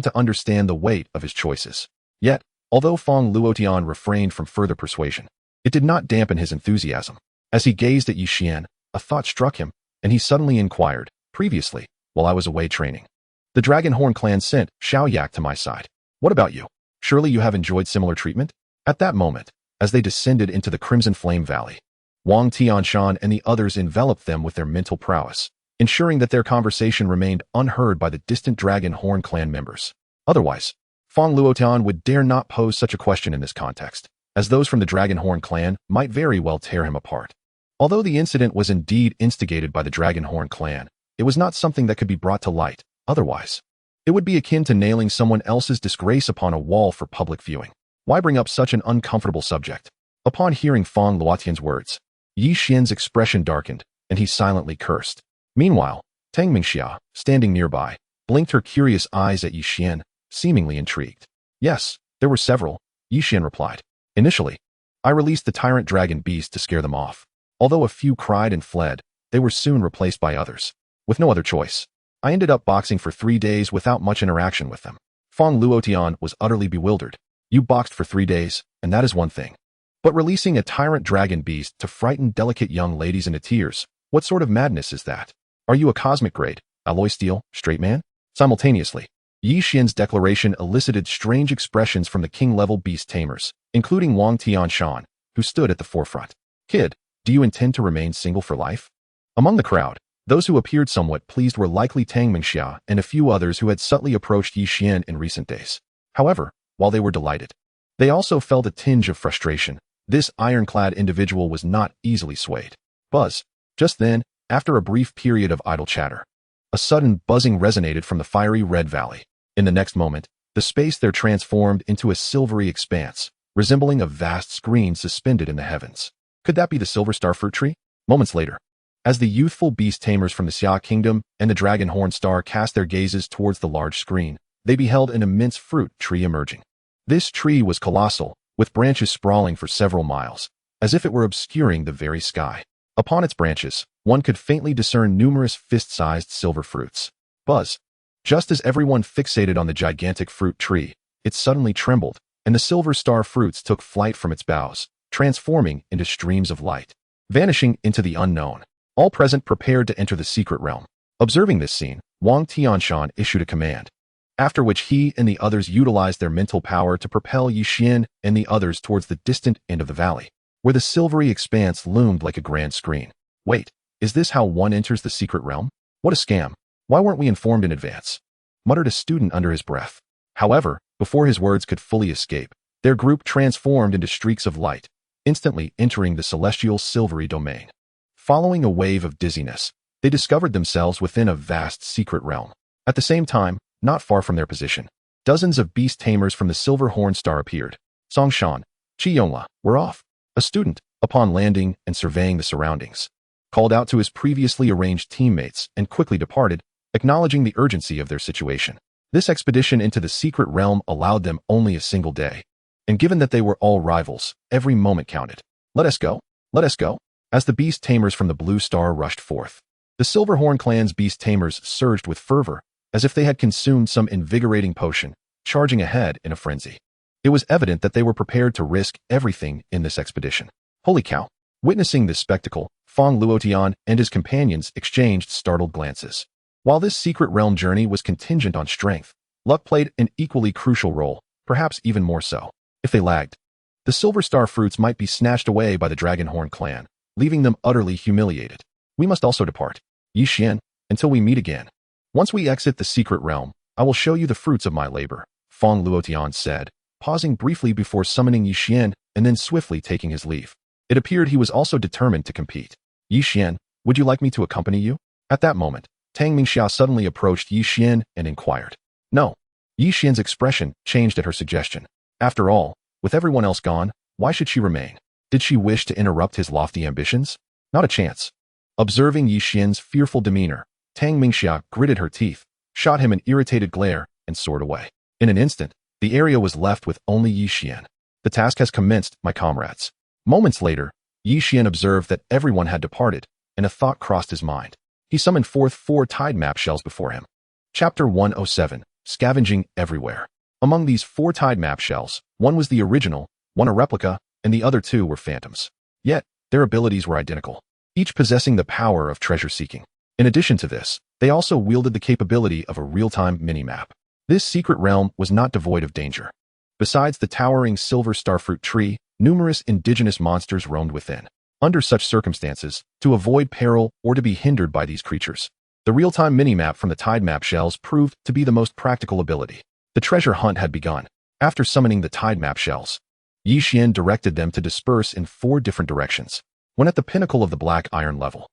to understand the weight of his choices. Yet, although Feng Luotian refrained from further persuasion, it did not dampen his enthusiasm. As he gazed at Yixian, a thought struck him, and he suddenly inquired, "Previously, while I was away training, the Dragonhorn clan sent Xiao Yak to my side. What about you? Surely you have enjoyed similar treatment?" At that moment, as they descended into the Crimson Flame Valley, Wang Tianshan and the others enveloped them with their mental prowess, ensuring that their conversation remained unheard by the distant Dragon Horn clan members. Otherwise, Fong Luotian would dare not pose such a question in this context, as those from the Dragon Horn clan might very well tear him apart. Although the incident was indeed instigated by the Dragon Horn clan, it was not something that could be brought to light. Otherwise, it would be akin to nailing someone else's disgrace upon a wall for public viewing. Why bring up such an uncomfortable subject? Upon hearing Fong Luotian's words, Yi Xian's expression darkened, and he silently cursed. Meanwhile, Tang Mingxia, standing nearby, blinked her curious eyes at Yi Xian, seemingly intrigued. Yes, there were several, Yi Xian replied. Initially, I released the tyrant dragon beast to scare them off. Although a few cried and fled, they were soon replaced by others. With no other choice, I ended up boxing for 3 days without much interaction with them. Fong Luotian was utterly bewildered. You boxed for 3 days, and that is one thing. But releasing a tyrant dragon beast to frighten delicate young ladies into tears, what sort of madness is that? Are you a cosmic grade, alloy steel, straight man? Simultaneously, Yi Xian's declaration elicited strange expressions from the king-level beast tamers, including Wang Tianshan, who stood at the forefront. Kid, do you intend to remain single for life? Among the crowd, those who appeared somewhat pleased were likely Tang Mingxia and a few others who had subtly approached Yi Xian in recent days. However, while they were delighted, they also felt a tinge of frustration. This ironclad individual was not easily swayed. Buzz. Just then, after a brief period of idle chatter, a sudden buzzing resonated from the fiery red valley. In the next moment, the space there transformed into a silvery expanse, resembling a vast screen suspended in the heavens. Could that be the Silver Star Fruit Tree? Moments later, as the youthful beast tamers from the Xia Kingdom and the Dragon Horn Star cast their gazes towards the large screen, they beheld an immense fruit tree emerging. This tree was colossal, with branches sprawling for several miles, as if it were obscuring the very sky. Upon its branches, one could faintly discern numerous fist-sized silver fruits. Buzz. Just as everyone fixated on the gigantic fruit tree, it suddenly trembled, and the silver star fruits took flight from its boughs, transforming into streams of light, vanishing into the unknown. All present prepared to enter the secret realm. Observing this scene, Wang Tianshan issued a command, after which he and the others utilized their mental power to propel Yi Xian and the others towards the distant end of the valley, where the silvery expanse loomed like a grand screen. Wait, is this how one enters the secret realm? What a scam. Why weren't we informed in advance? Muttered a student under his breath. However, before his words could fully escape, their group transformed into streaks of light, instantly entering the celestial silvery domain. Following a wave of dizziness, they discovered themselves within a vast secret realm. At the same time, not far from their position, dozens of beast tamers from the Silver Horn Star appeared. Songshan, Qiyongla were off. A student, upon landing and surveying the surroundings, called out to his previously arranged teammates and quickly departed, acknowledging the urgency of their situation. This expedition into the secret realm allowed them only a single day, and given that they were all rivals, every moment counted. Let us go. Let us go. As the beast tamers from the Blue Star rushed forth, the Silverhorn clan's beast tamers surged with fervor, as if they had consumed some invigorating potion, charging ahead in a frenzy. It was evident that they were prepared to risk everything in this expedition. Holy cow! Witnessing this spectacle, Fong Luotian and his companions exchanged startled glances. While this secret realm journey was contingent on strength, luck played an equally crucial role, perhaps even more so. If they lagged, the Silver Star fruits might be snatched away by the Dragonhorn clan, leaving them utterly humiliated. We must also depart, Yi Xian, until we meet again. Once we exit the secret realm, I will show you the fruits of my labor, Fong Luotian said, pausing briefly before summoning Yi Xian and then swiftly taking his leave. It appeared he was also determined to compete. Yi Xian, would you like me to accompany you? At that moment, Tang Mingxia suddenly approached Yi Xian and inquired. No. Yi Xian's expression changed at her suggestion. After all, with everyone else gone, why should she remain? Did she wish to interrupt his lofty ambitions? Not a chance. Observing Yi Xian's fearful demeanor, Tang Mingxia gritted her teeth, shot him an irritated glare, and soared away. In an instant, the area was left with only Yi Xian. The task has commenced, my comrades. Moments later, Yi Xian observed that everyone had departed, and a thought crossed his mind. He summoned forth 4 tide map shells before him. Chapter 107, Scavenging Everywhere. Among these 4 tide map shells, one was the original, one a replica, and the other 2 were phantoms. Yet, their abilities were identical, each possessing the power of treasure seeking. In addition to this, they also wielded the capability of a real-time mini-map. This secret realm was not devoid of danger. Besides the towering silver starfruit tree, numerous indigenous monsters roamed within. Under such circumstances, to avoid peril or to be hindered by these creatures, the real-time minimap from the tide map shells proved to be the most practical ability. The treasure hunt had begun. After summoning the tide map shells, Yixian directed them to disperse in 4 different directions. When at the pinnacle of the black iron level,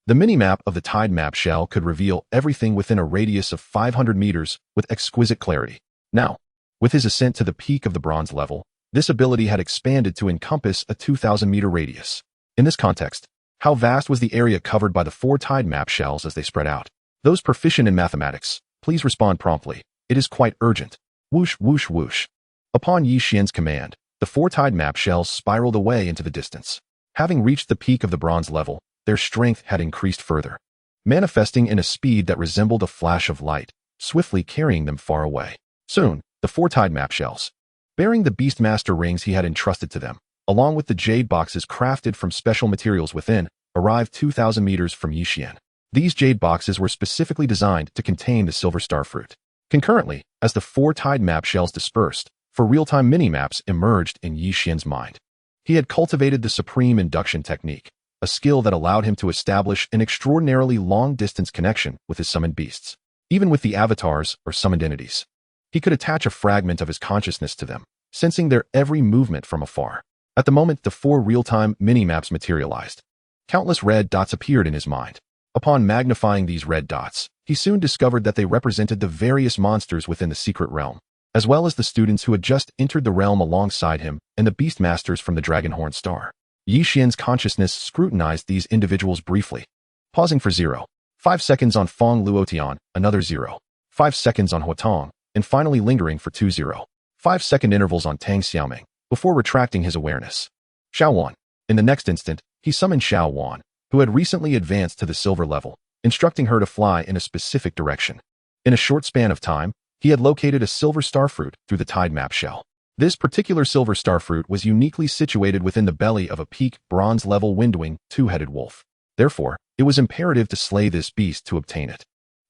the minimap of the tide map shell could reveal everything within a radius of 500 meters with exquisite clarity. Now, with his ascent to the peak of the bronze level, this ability had expanded to encompass a 2,000-meter radius. In this context, how vast was the area covered by the 4 tide map shells as they spread out? Those proficient in mathematics, please respond promptly. It is quite urgent. Whoosh, whoosh, whoosh. Upon Yixian's command, the 4 tide map shells spiraled away into the distance. Having reached the peak of the bronze level, their strength had increased further, manifesting in a speed that resembled a flash of light, swiftly carrying them far away. Soon, the 4 tide map shells, bearing the Beastmaster rings he had entrusted to them, along with the jade boxes crafted from special materials within, arrived 2,000 meters from Yixian. These jade boxes were specifically designed to contain the silver star fruit. Concurrently, as the 4 tide map shells dispersed, 4 real-time mini-maps emerged in Yixian's mind. He had cultivated the supreme induction technique, a skill that allowed him to establish an extraordinarily long-distance connection with his summoned beasts. Even with the avatars or summoned entities, he could attach a fragment of his consciousness to them, sensing their every movement from afar. At the moment the 4 real-time mini-maps materialized, countless red dots appeared in his mind. Upon magnifying these red dots, he soon discovered that they represented the various monsters within the secret realm, as well as the students who had just entered the realm alongside him and the Beastmasters from the Dragonhorn Star. Yixian's consciousness scrutinized these individuals briefly, pausing for 0.5 seconds on Fong Luotian, another 0.5 seconds on Huatong, and finally lingering for 2.5 second intervals on Tang Xiaoming, before retracting his awareness. Xiaowan. In the next instant, he summoned Xiaowan, who had recently advanced to the silver level, instructing her to fly in a specific direction. In a short span of time, he had located a silver starfruit through the tide map shell. This particular silver starfruit was uniquely situated within the belly of a peak bronze-level windwing two-headed wolf. Therefore, it was imperative to slay this beast to obtain it.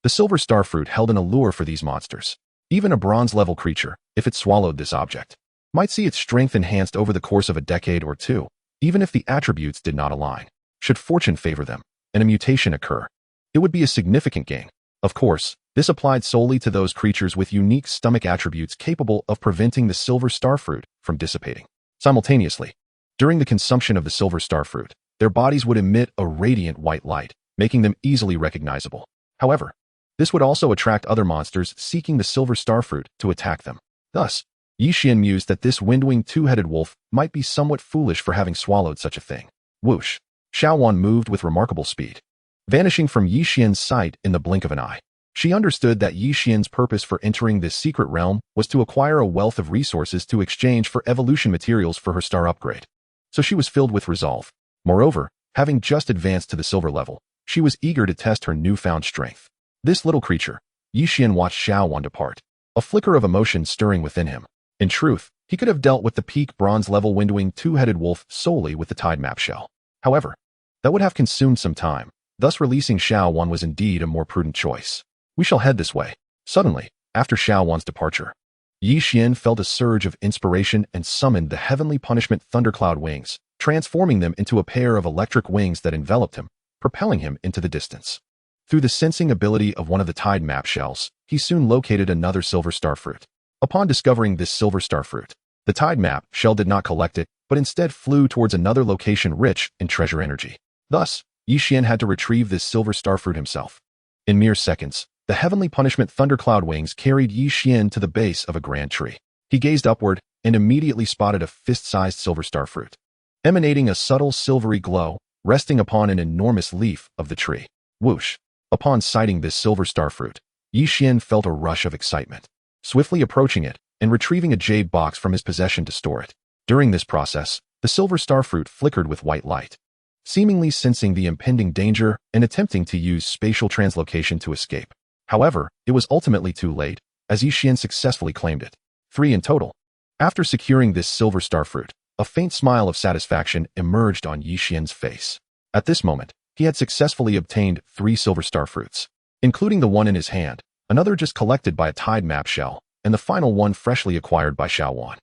The silver starfruit held an allure for these monsters. Even a bronze-level creature, if it swallowed this object, might see its strength enhanced over the course of a decade or two, even if the attributes did not align. Should fortune favor them, and a mutation occur, it would be a significant gain. Of course, this applied solely to those creatures with unique stomach attributes capable of preventing the silver starfruit from dissipating. Simultaneously, during the consumption of the silver starfruit, their bodies would emit a radiant white light, making them easily recognizable. However, this would also attract other monsters seeking the silver starfruit to attack them. Thus, Yixian mused that this windwing two-headed wolf might be somewhat foolish for having swallowed such a thing. Whoosh! Xiaowan moved with remarkable speed, vanishing from Yixian's sight in the blink of an eye. She understood that Yixian's purpose for entering this secret realm was to acquire a wealth of resources to exchange for evolution materials for her star upgrade. So she was filled with resolve. Moreover, having just advanced to the silver level, she was eager to test her newfound strength. This little creature, Yixian watched Xiaowan depart, a flicker of emotion stirring within him. In truth, he could have dealt with the peak bronze-level windwing two-headed wolf solely with the tide map shell. However, that would have consumed some time, thus releasing Xiaowan was indeed a more prudent choice. We shall head this way. Suddenly, after Xiaowan's departure, Yixian felt a surge of inspiration and summoned the heavenly punishment thundercloud wings, transforming them into a pair of electric wings that enveloped him, propelling him into the distance. Through the sensing ability of one of the tide map shells, he soon located another silver starfruit. Upon discovering this silver starfruit, the tide map shell did not collect it, but instead flew towards another location rich in treasure energy. Thus, Yixian had to retrieve this silver starfruit himself. In mere seconds, the heavenly punishment thundercloud wings carried Yixian to the base of a grand tree. He gazed upward and immediately spotted a fist-sized silver starfruit, emanating a subtle silvery glow, resting upon an enormous leaf of the tree. Whoosh! Upon sighting this silver starfruit, Yixian felt a rush of excitement, swiftly approaching it and retrieving a jade box from his possession to store it. During this process, the silver starfruit flickered with white light, seemingly sensing the impending danger and attempting to use spatial translocation to escape. However, it was ultimately too late, as Yixian successfully claimed it. 3 in total. After securing this silver starfruit, a faint smile of satisfaction emerged on Yixian's face. At this moment, he had successfully obtained 3 silver starfruits, including the one in his hand, another just collected by a tide map shell, and the final one freshly acquired by Xiaowan.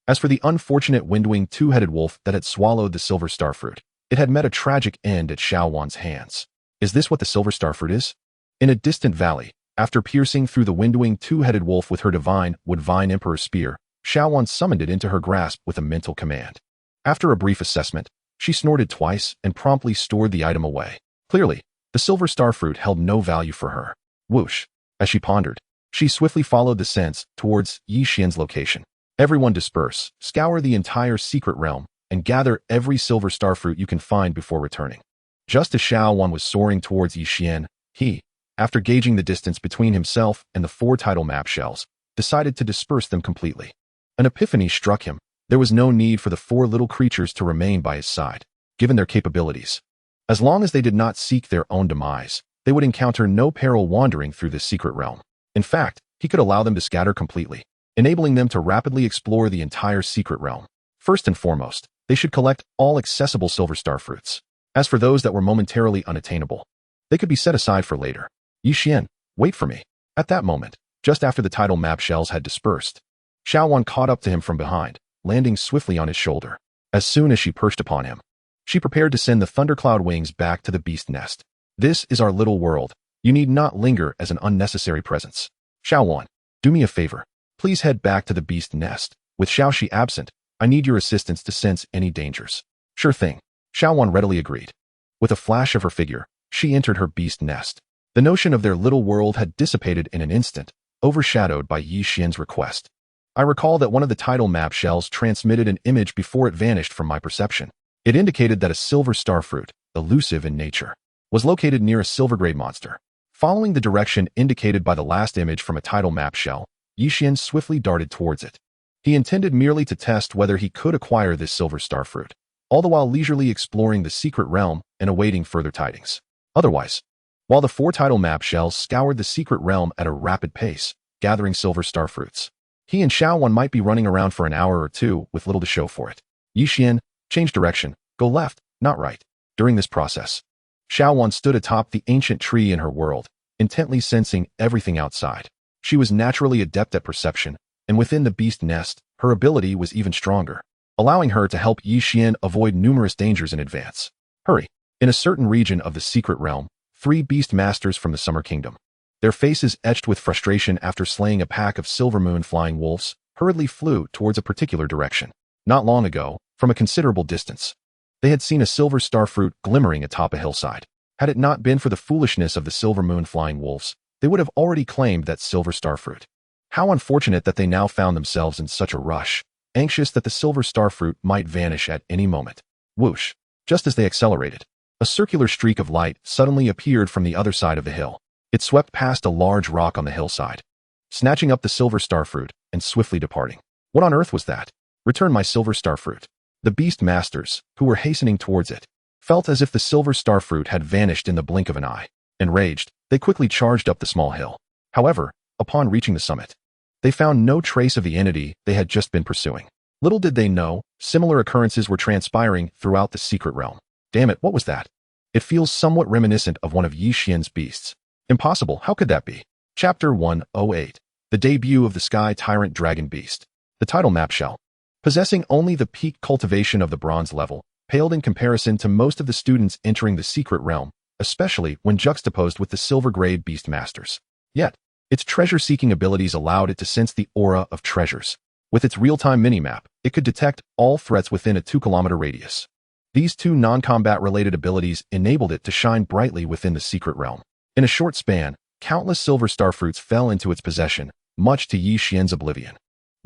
As for the unfortunate windwing two-headed wolf that had swallowed the silver starfruit, It had met a tragic end at Xuan's hands. Is this what the silver starfruit is? In a distant valley, after piercing through the windowing two-headed wolf with her divine woodvine emperor spear, Xuan summoned it into her grasp with a mental command. After a brief assessment, she snorted twice and promptly stored the item away. Clearly, the silver starfruit held no value for her. Whoosh! As she pondered, she swiftly followed the scents towards Yixian's location. Everyone disperse, scour the entire secret realm, and gather every silver starfruit you can find before returning. Just as Xuan was soaring towards Yixian, he, after gauging the distance between himself and the 4 tidal map shells, decided to disperse them completely. An epiphany struck him. There was no need for the 4 little creatures to remain by his side, given their capabilities. As long as they did not seek their own demise, they would encounter no peril wandering through this secret realm. In fact, he could allow them to scatter completely, enabling them to rapidly explore the entire secret realm. First and foremost, they should collect all accessible silver starfruits. As for those that were momentarily unattainable, they could be set aside for later. Yixian, wait for me. At that moment, just after the tidal map shells had dispersed, Xuan caught up to him from behind, landing swiftly on his shoulder. As soon as she perched upon him, she prepared to send the thundercloud wings back to the beast nest. This is our little world. You need not linger as an unnecessary presence. Xuan, do me a favor. Please head back to the beast nest. With Xiaoxi absent, I need your assistance to sense any dangers. Sure thing. Xuan readily agreed. With a flash of her figure, she entered her beast nest. The notion of their little world had dissipated in an instant, overshadowed by Yixian's request. I recall that one of the tidal map shells transmitted an image before it vanished from my perception. It indicated that a silver starfruit, elusive in nature, was located near a silver-grade monster. Following the direction indicated by the last image from a tidal map shell, Yixian swiftly darted towards it. He intended merely to test whether he could acquire this silver starfruit, all the while leisurely exploring the secret realm and awaiting further tidings. Otherwise, while the 4 tidal map shells scoured the secret realm at a rapid pace, gathering silver starfruits, he and Xuan might be running around for an hour or two with little to show for it. Yixian, change direction, go left, not right. During this process, Xuan stood atop the ancient tree in her world, intently sensing everything outside. She was naturally adept at perception, and within the beast nest, her ability was even stronger, allowing her to help Yixian avoid numerous dangers in advance. Hurry! In a certain region of the secret realm, 3 beast masters from the Summer Kingdom, their faces etched with frustration after slaying a pack of silver moon flying wolves, hurriedly flew towards a particular direction. Not long ago, from a considerable distance, they had seen a silver starfruit glimmering atop a hillside. Had it not been for the foolishness of the silver moon flying wolves, they would have already claimed that silver starfruit. How unfortunate that they now found themselves in such a rush, anxious that the silver starfruit might vanish at any moment. Whoosh! Just as they accelerated, a circular streak of light suddenly appeared from the other side of the hill. It swept past a large rock on the hillside, snatching up the silver starfruit and swiftly departing. What on earth was that? Return my silver starfruit. The beast masters, who were hastening towards it, felt as if the silver starfruit had vanished in the blink of an eye. Enraged, they quickly charged up the small hill. However, upon reaching the summit, they found no trace of the entity they had just been pursuing. Little did they know, similar occurrences were transpiring throughout the secret realm. Damn it, what was that? It feels somewhat reminiscent of one of Yixian's beasts. Impossible, how could that be? Chapter 108. The debut of the Sky Tyrant Dragon Beast. The title map shell, possessing only the peak cultivation of the bronze level, paled in comparison to most of the students entering the secret realm, especially when juxtaposed with the silver-grade beast masters. Yet, its treasure-seeking abilities allowed it to sense the aura of treasures. With its real-time minimap, it could detect all threats within a 2-kilometer radius. These 2 non-combat related abilities enabled it to shine brightly within the secret realm. In a short span, countless silver starfruits fell into its possession, much to Yixian's oblivion.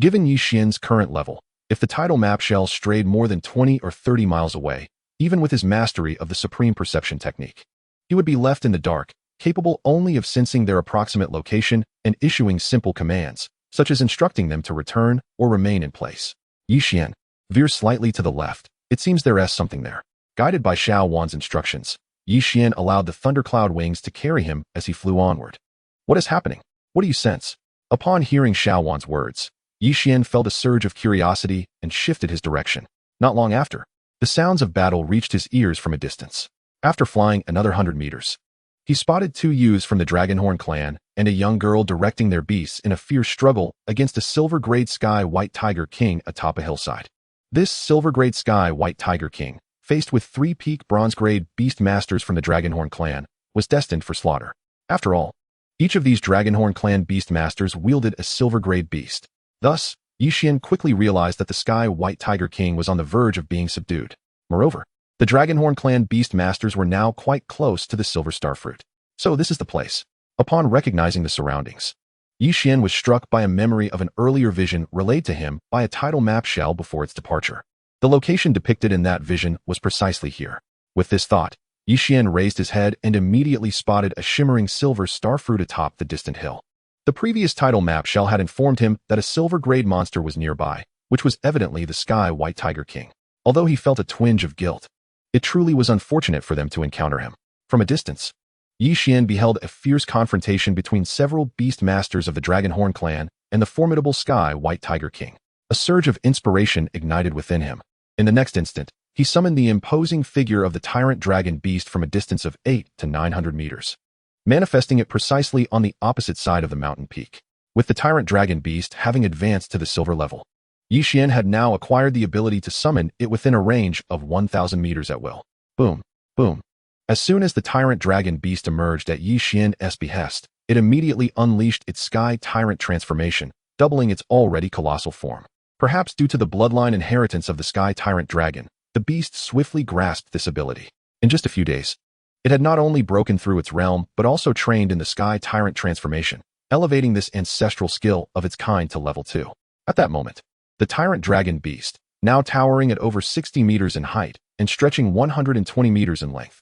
Given Yixian's current level, if the tidal map shell strayed more than 20 or 30 miles away, even with his mastery of the supreme perception technique, he would be left in the dark, capable only of sensing their approximate location and issuing simple commands, such as instructing them to return or remain in place. Yixian, veer slightly to the left. It seems there's something there. Guided by Xuan's instructions, Yixian allowed the thundercloud wings to carry him as he flew onward. What is happening? What do you sense? Upon hearing Xuan's words, Yixian felt a surge of curiosity and shifted his direction. Not long after, the sounds of battle reached his ears from a distance. After flying another 100 meters, he spotted 2 youths from the Dragonhorn clan and a young girl directing their beasts in a fierce struggle against a silver-grade Sky White Tiger King atop a hillside. This silver-grade Sky White Tiger King, faced with 3 peak bronze-grade beast masters from the Dragonhorn clan, was destined for slaughter. After all, each of these Dragonhorn clan beast masters wielded a silver-grade beast. Thus, Yixian quickly realized that the Sky White Tiger King was on the verge of being subdued. Moreover, the Dragonhorn clan beast masters were now quite close to the Silver Starfruit. So this is the place. Upon recognizing the surroundings, Yixian was struck by a memory of an earlier vision relayed to him by a tidal map shell before its departure. The location depicted in that vision was precisely here. With this thought, Yixian raised his head and immediately spotted a shimmering silver starfruit atop the distant hill. The previous tidal map shell had informed him that a silver-grade monster was nearby, which was evidently the Sky White Tiger King. Although he felt a twinge of guilt, it truly was unfortunate for them to encounter him. From a distance, Yixian beheld a fierce confrontation between several beast masters of the Dragonhorn clan and the formidable Sky White Tiger King. A surge of inspiration ignited within him. In the next instant, he summoned the imposing figure of the tyrant dragon beast from a distance of 800 to 900 meters, manifesting it precisely on the opposite side of the mountain peak. With the tyrant dragon beast having advanced to the silver level, Yixian had now acquired the ability to summon it within a range of 1,000 meters at will. Boom, boom. As soon as the tyrant dragon beast emerged at Yixian's behest, it immediately unleashed its sky tyrant transformation, doubling its already colossal form. Perhaps due to the bloodline inheritance of the Sky Tyrant Dragon, the beast swiftly grasped this ability. In just a few days, it had not only broken through its realm but also trained in the Sky Tyrant transformation, elevating this ancestral skill of its kind to level 2. At that moment, the Tyrant Dragon beast, now towering at over 60 meters in height and stretching 120 meters in length,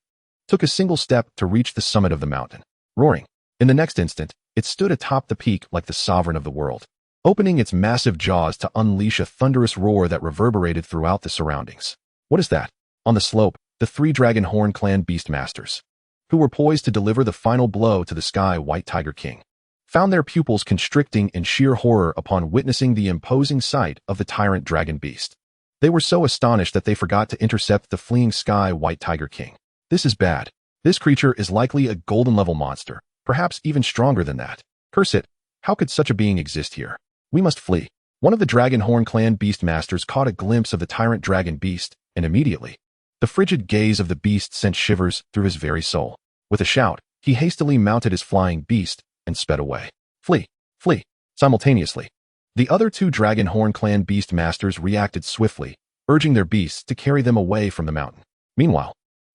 took a single step to reach the summit of the mountain. Roaring, in the next instant, it stood atop the peak like the sovereign of the world, opening its massive jaws to unleash a thunderous roar that reverberated throughout the surroundings. What is that? On the slope, the 3 Dragonhorn clan beastmasters, who were poised to deliver the final blow to the Sky White Tiger King, found their pupils constricting in sheer horror upon witnessing the imposing sight of the tyrant dragon beast. They were so astonished that they forgot to intercept the fleeing Sky White Tiger King. This is bad. This creature is likely a golden-level monster, perhaps even stronger than that. Curse it, how could such a being exist here? We must flee. One of the Dragonhorn clan beastmasters caught a glimpse of the tyrant dragon beast, and immediately, the frigid gaze of the beast sent shivers through his very soul. With a shout, he hastily mounted his flying beast and sped away. Flee! Flee! Simultaneously, the other 2 Dragonhorn clan beastmasters reacted swiftly, urging their beasts to carry them away from the mountain. Meanwhile,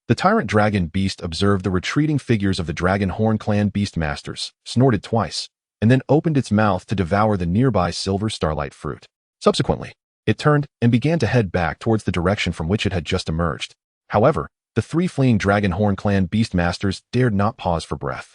the tyrant dragon beast observed the retreating figures of the Dragonhorn clan beastmasters, snorted twice, and then opened its mouth to devour the nearby silver starlight fruit. Subsequently, it turned and began to head back towards the direction from which it had just emerged. However, the 3 fleeing Dragonhorn clan beastmasters dared not pause for breath,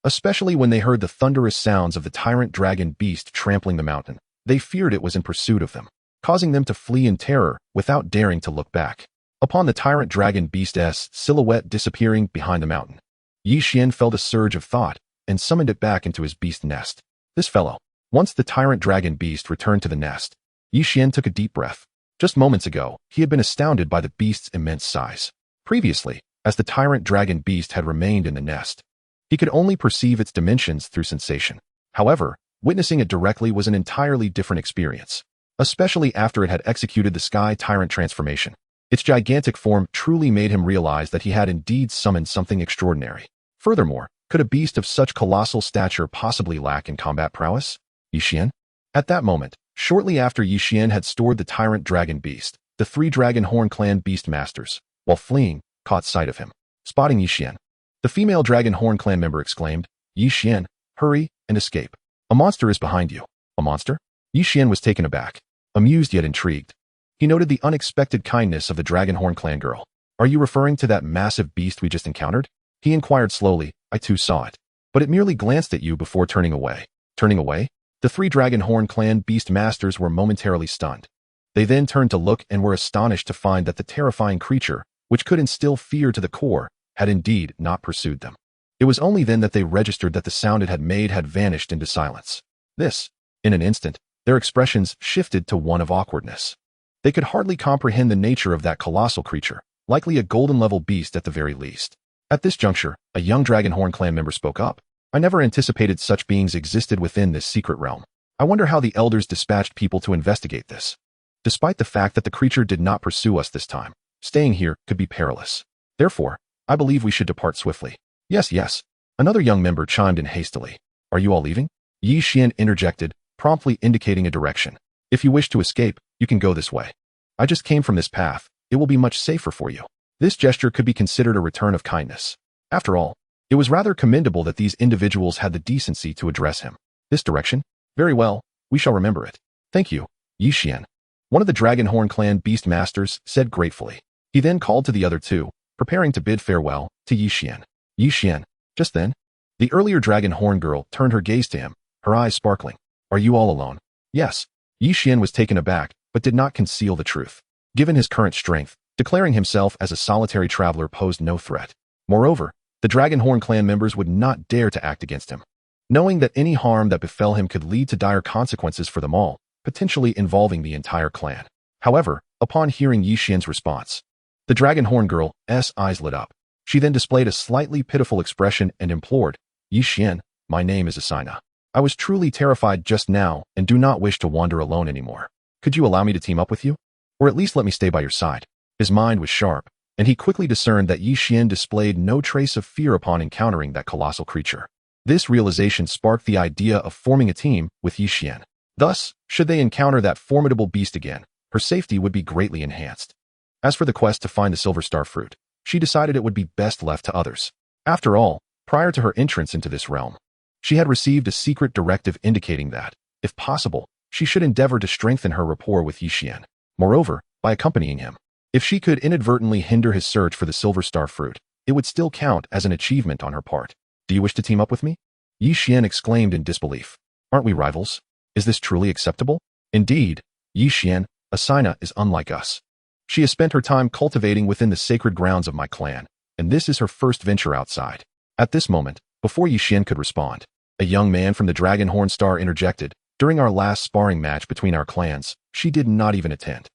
especially when they heard the thunderous sounds of the tyrant dragon beast trampling the mountain. They feared it was in pursuit of them, causing them to flee in terror without daring to look back. Upon the tyrant dragon beast's silhouette disappearing behind the mountain, Yixian felt a surge of thought and summoned it back into his beast nest. This fellow. Once the tyrant dragon beast returned to the nest, Yixian took a deep breath. Just moments ago, he had been astounded by the beast's immense size. Previously, as the tyrant dragon beast had remained in the nest, he could only perceive its dimensions through sensation. However, witnessing it directly was an entirely different experience, especially after it had executed the Sky Tyrant transformation. Its gigantic form truly made him realize that he had indeed summoned something extraordinary. Furthermore, could a beast of such colossal stature possibly lack in combat prowess? Yixian? At that moment, shortly after Yixian had stored the tyrant dragon beast, the 3 Dragonhorn clan beastmasters, while fleeing, caught sight of him. Spotting Yixian, the female Dragonhorn clan member exclaimed, "Yixian, hurry and escape. A monster is behind you." A monster? Yixian was taken aback, amused yet intrigued. He noted the unexpected kindness of the Dragonhorn clan girl. "Are you referring to that massive beast we just encountered?" He inquired slowly. "I too saw it, but it merely glanced at you before turning away." Turning away? The 3 Dragonhorn clan beastmasters were momentarily stunned. They then turned to look and were astonished to find that the terrifying creature, which could instill fear to the core, had indeed not pursued them. It was only then that they registered that the sound it had made had vanished into silence. This, in an instant, their expressions shifted to one of awkwardness. They could hardly comprehend the nature of that colossal creature, likely a golden-level beast at the very least. At this juncture, a young Dragonhorn clan member spoke up. "I never anticipated such beings existed within this secret realm. I wonder how the elders dispatched people to investigate this. Despite the fact that the creature did not pursue us this time, Staying here could be perilous. Therefore, I believe we should depart swiftly. Yes, yes. Another young member chimed in hastily. Are you all leaving? Yi Xian interjected, promptly indicating a direction. If you wish to escape, you can go this way. I just came from this path. It will be much safer for you. This gesture could be considered a return of kindness. After all, it was rather commendable that these individuals had the decency to address him. This direction? Very well, we shall remember it. Thank you, Yi Xian. One of the Dragonhorn clan beast masters said gratefully. He then called to the other two, preparing to bid farewell to Yi Xian. Yi Xian. Just then, the earlier Dragonhorn girl turned her gaze to him, her eyes sparkling. Are you all alone? Yes. Yi Xian was taken aback, but did not conceal the truth. Given his current strength, declaring himself as a solitary traveler posed no threat. Moreover, the Dragonhorn clan members would not dare to act against him, knowing that any harm that befell him could lead to dire consequences for them all, potentially involving the entire clan. However, upon hearing Yi Xian's response, the Dragonhorn girl's eyes lit up. She then displayed a slightly pitiful expression and implored, Yi Xian, my name is Asina. I was truly terrified just now and do not wish to wander alone anymore. Could you allow me to team up with you? Or at least let me stay by your side? His mind was sharp, and he quickly discerned that Yi Xian displayed no trace of fear upon encountering that colossal creature. This realization sparked the idea of forming a team with Yi Xian. Thus, should they encounter that formidable beast again, her safety would be greatly enhanced. As for the quest to find the Silver Star Fruit, she decided it would be best left to others. After all, prior to her entrance into this realm, she had received a secret directive indicating that, if possible, she should endeavor to strengthen her rapport with Yi Xian. Moreover, by accompanying him, if she could inadvertently hinder his search for the Silver Star Fruit, it would still count as an achievement on her part. Do you wish to team up with me? Yi Xian exclaimed in disbelief. Aren't we rivals? Is this truly acceptable? Indeed, Yi Xian, Asina is unlike us. She has spent her time cultivating within the sacred grounds of my clan, and this is her first venture outside. At this moment, before Yi Xian could respond, a young man from the Dragonhorn Star interjected. During our last sparring match between our clans, she did not even attend.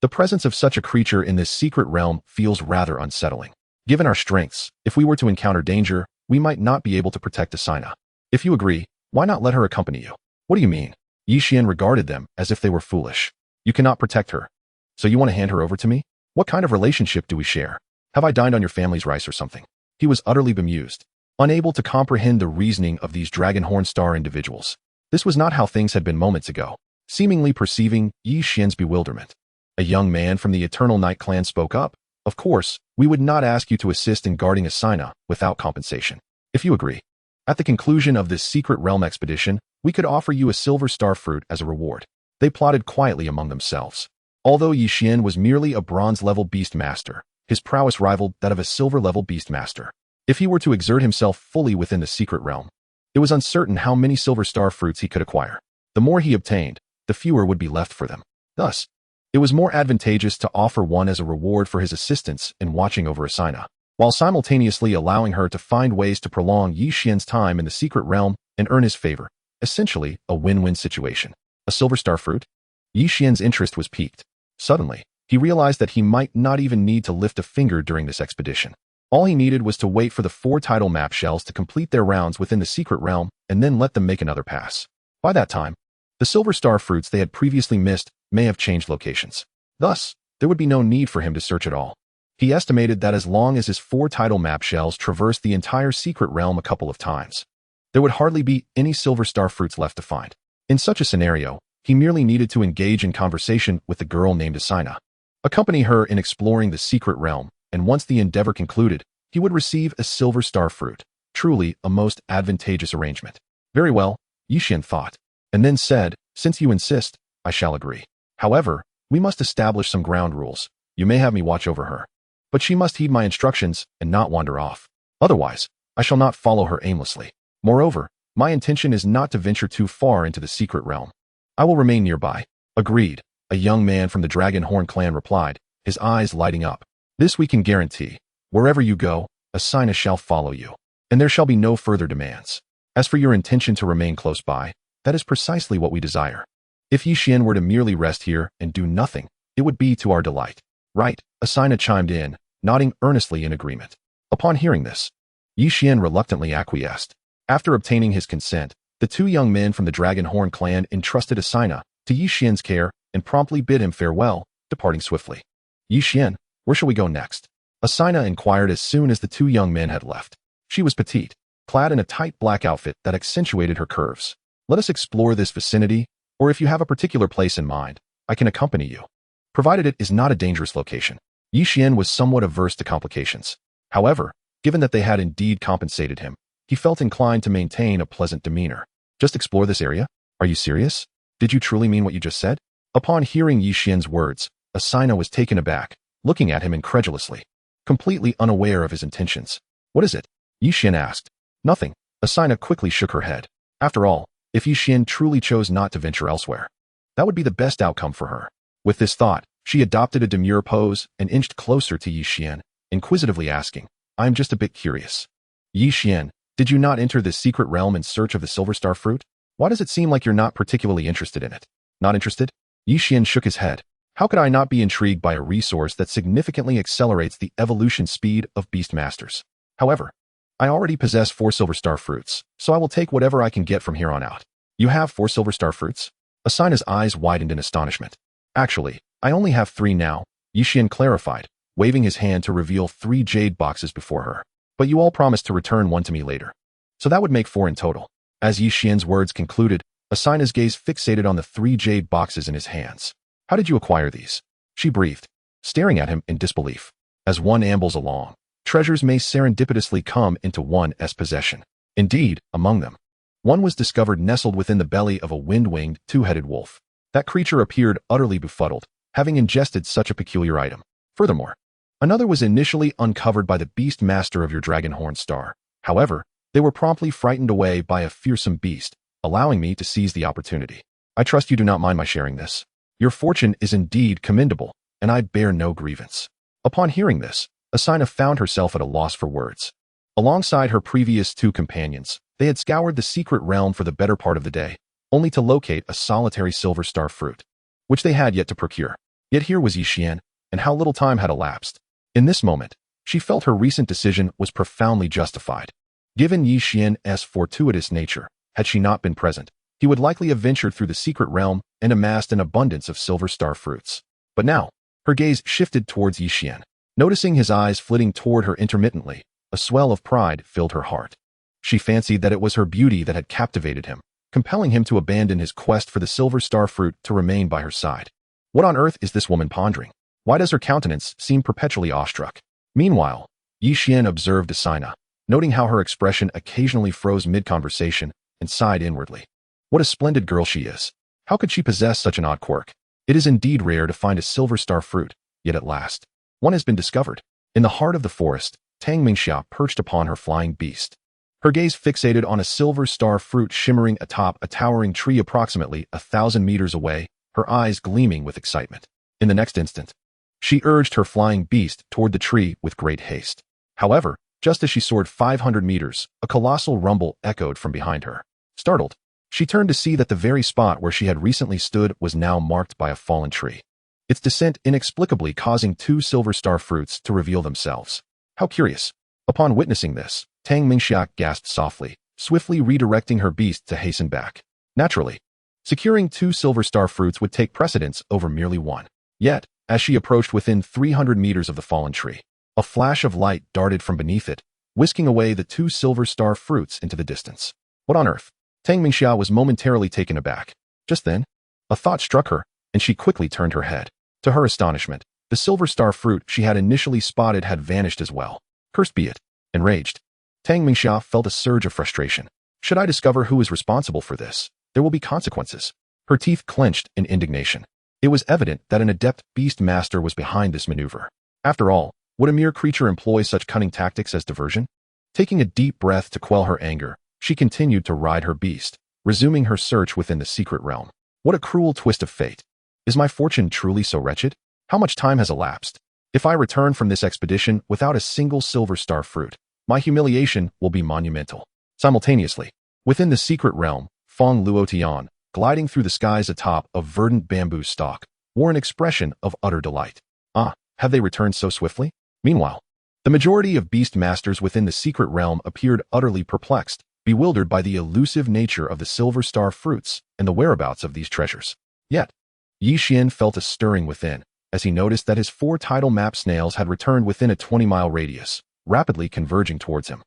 The presence of such a creature in this secret realm feels rather unsettling. Given our strengths, if we were to encounter danger, we might not be able to protect Asina. If you agree, why not let her accompany you? What do you mean? Yi Xian regarded them as if they were foolish. You cannot protect her. So you want to hand her over to me? What kind of relationship do we share? Have I dined on your family's rice or something? He was utterly bemused, unable to comprehend the reasoning of these Dragonhorn Star individuals. This was not how things had been moments ago. Seemingly perceiving Yi Xian's bewilderment, a young man from the Eternal Night clan spoke up. Of course, we would not ask you to assist in guarding Asina without compensation. If you agree, at the conclusion of this secret realm expedition, we could offer you a Silver Star Fruit as a reward. They plotted quietly among themselves. Although Yi Xian was merely a bronze-level beast master, his prowess rivaled that of a silver-level beast master. If he were to exert himself fully within the secret realm, it was uncertain how many Silver Star Fruits he could acquire. The more he obtained, the fewer would be left for them. Thus, it was more advantageous to offer one as a reward for his assistance in watching over Asina, while simultaneously allowing her to find ways to prolong Yi Xian's time in the secret realm and earn his favor. Essentially, a win-win situation. A Silver Star Fruit? Yi Xian's interest was piqued. Suddenly, he realized that he might not even need to lift a finger during this expedition. All he needed was to wait for the 4 title map shells to complete their rounds within the secret realm and then let them make another pass. By that time, the Silver Star Fruits they had previously missed may have changed locations. Thus, there would be no need for him to search at all. He estimated that as long as his 4 title map shells traversed the entire secret realm a couple of times, there would hardly be any Silver Star Fruits left to find. In such a scenario, he merely needed to engage in conversation with the girl named Asina, accompany her in exploring the secret realm, and once the endeavor concluded, he would receive a Silver Star Fruit. Truly a most advantageous arrangement. Very well, Yi Xian thought, and then said, since you insist, I shall agree. However, we must establish some ground rules. You may have me watch over her, but she must heed my instructions and not wander off. Otherwise, I shall not follow her aimlessly. Moreover, my intention is not to venture too far into the secret realm. I will remain nearby. Agreed, a young man from the Dragonhorn clan replied, his eyes lighting up. This we can guarantee. Wherever you go, Asina shall follow you, and there shall be no further demands. As for your intention to remain close by, that is precisely what we desire. If Yi Xian were to merely rest here and do nothing, it would be to our delight. Right, Asina chimed in, nodding earnestly in agreement. Upon hearing this, Yi Xian reluctantly acquiesced. After obtaining his consent, the 2 young men from the Dragonhorn clan entrusted Asina to Yi Xian's care and promptly bid him farewell, departing swiftly. Yi Xian, Where shall we go next? Asina inquired as soon as the two young men had left. She was petite, clad in a tight black outfit that accentuated her curves. Let us explore this vicinity, or if you have a particular place in mind, I can accompany you, provided it is not a dangerous location. Yixian was somewhat averse to complications. However, given that they had indeed compensated him, he felt inclined to maintain a pleasant demeanor. Just explore this area? Are you serious? Did you truly mean what you just said? Upon hearing Yixian's words, Asina was taken aback, looking at him incredulously, completely unaware of his intentions. What is it? Yixian asked. Nothing. Asina quickly shook her head. After all, if Yixian truly chose not to venture elsewhere, that would be the best outcome for her. With this thought, she adopted a demure pose and inched closer to Yixian, inquisitively asking, I am just a bit curious. Yixian, did you not enter this secret realm in search of the Silver Star fruit? Why does it seem like you're not particularly interested in it? Not interested? Yixian shook his head. How could I not be intrigued by a resource that significantly accelerates the evolution speed of beast masters? However, I already possess 4 Silver Star fruits, so I will take whatever I can get from here on out. You have 4 Silver Star fruits? Asina's eyes widened in astonishment. Actually, I only have 3 now, Yixian clarified, waving his hand to reveal 3 jade boxes before her. But you all promised to return 1 to me later. So that would make 4 in total. As Yixian's words concluded, Asina's gaze fixated on the 3 jade boxes in his hands. How did you acquire these? She breathed, staring at him in disbelief. As one ambles along, treasures may serendipitously come into one's possession. Indeed, among them, one was discovered nestled within the belly of a wind-winged, 2-headed wolf. That creature appeared utterly befuddled, having ingested such a peculiar item. Furthermore, another was initially uncovered by the beast master of your Dragonhorn Star. However, they were promptly frightened away by a fearsome beast, allowing me to seize the opportunity. I trust you do not mind my sharing this. Your fortune is indeed commendable, and I bear no grievance. Upon hearing this, Asina found herself at a loss for words. Alongside her previous 2 companions, they had scoured the secret realm for the better part of the day, only to locate a solitary Silver Star fruit, which they had yet to procure. Yet here was Yixian, and how little time had elapsed. In this moment, she felt her recent decision was profoundly justified. Given Yixian's fortuitous nature, had she not been present, he would likely have ventured through the secret realm and amassed an abundance of Silver Star fruits. But now, her gaze shifted towards Yixian. Noticing his eyes flitting toward her intermittently, a swell of pride filled her heart. She fancied that it was her beauty that had captivated him, compelling him to abandon his quest for the Silver Star fruit to remain by her side. What on earth is this woman pondering? Why does her countenance seem perpetually awestruck? Meanwhile, Yixian observed Asina, noting how her expression occasionally froze mid-conversation, and sighed inwardly. What a splendid girl she is. How could she possess such an odd quirk? It is indeed rare to find a Silver Star fruit, yet at last, one has been discovered. In the heart of the forest, Tang Mingxia perched upon her flying beast. Her gaze fixated on a Silver Star fruit shimmering atop a towering tree approximately 1,000 meters away, her eyes gleaming with excitement. In the next instant, she urged her flying beast toward the tree with great haste. However, just as she soared 500 meters, a colossal rumble echoed from behind her. Startled, she turned to see that the very spot where she had recently stood was now marked by a fallen tree, its descent inexplicably causing 2 Silver Star fruits to reveal themselves. How curious. Upon witnessing this, Tang Mingxia gasped softly, swiftly redirecting her beast to hasten back. Naturally, securing 2 Silver Star fruits would take precedence over merely 1. Yet, as she approached within 300 meters of the fallen tree, a flash of light darted from beneath it, whisking away the 2 Silver Star fruits into the distance. What on earth? Tang Mingxia was momentarily taken aback. Just then, a thought struck her, and she quickly turned her head. To her astonishment, the Silver Star fruit she had initially spotted had vanished as well. Cursed be it. Enraged, Tang Mingxia felt a surge of frustration. Should I discover who is responsible for this, there will be consequences. Her teeth clenched in indignation. It was evident that an adept beast master was behind this maneuver. After all, would a mere creature employ such cunning tactics as diversion? Taking a deep breath to quell her anger, she continued to ride her beast, resuming her search within the secret realm. What a cruel twist of fate. Is my fortune truly so wretched? How much time has elapsed? If I return from this expedition without a single Silver Star fruit, my humiliation will be monumental. Simultaneously, within the secret realm, Feng Luotian, gliding through the skies atop a verdant bamboo stalk, wore an expression of utter delight. Ah, have they returned so swiftly? Meanwhile, the majority of beast masters within the secret realm appeared utterly perplexed, bewildered by the elusive nature of the Silver Star fruits and the whereabouts of these treasures. Yet, Yixian felt a stirring within, as he noticed that his 4 tidal map snails had returned within a 20-mile radius, rapidly converging towards him.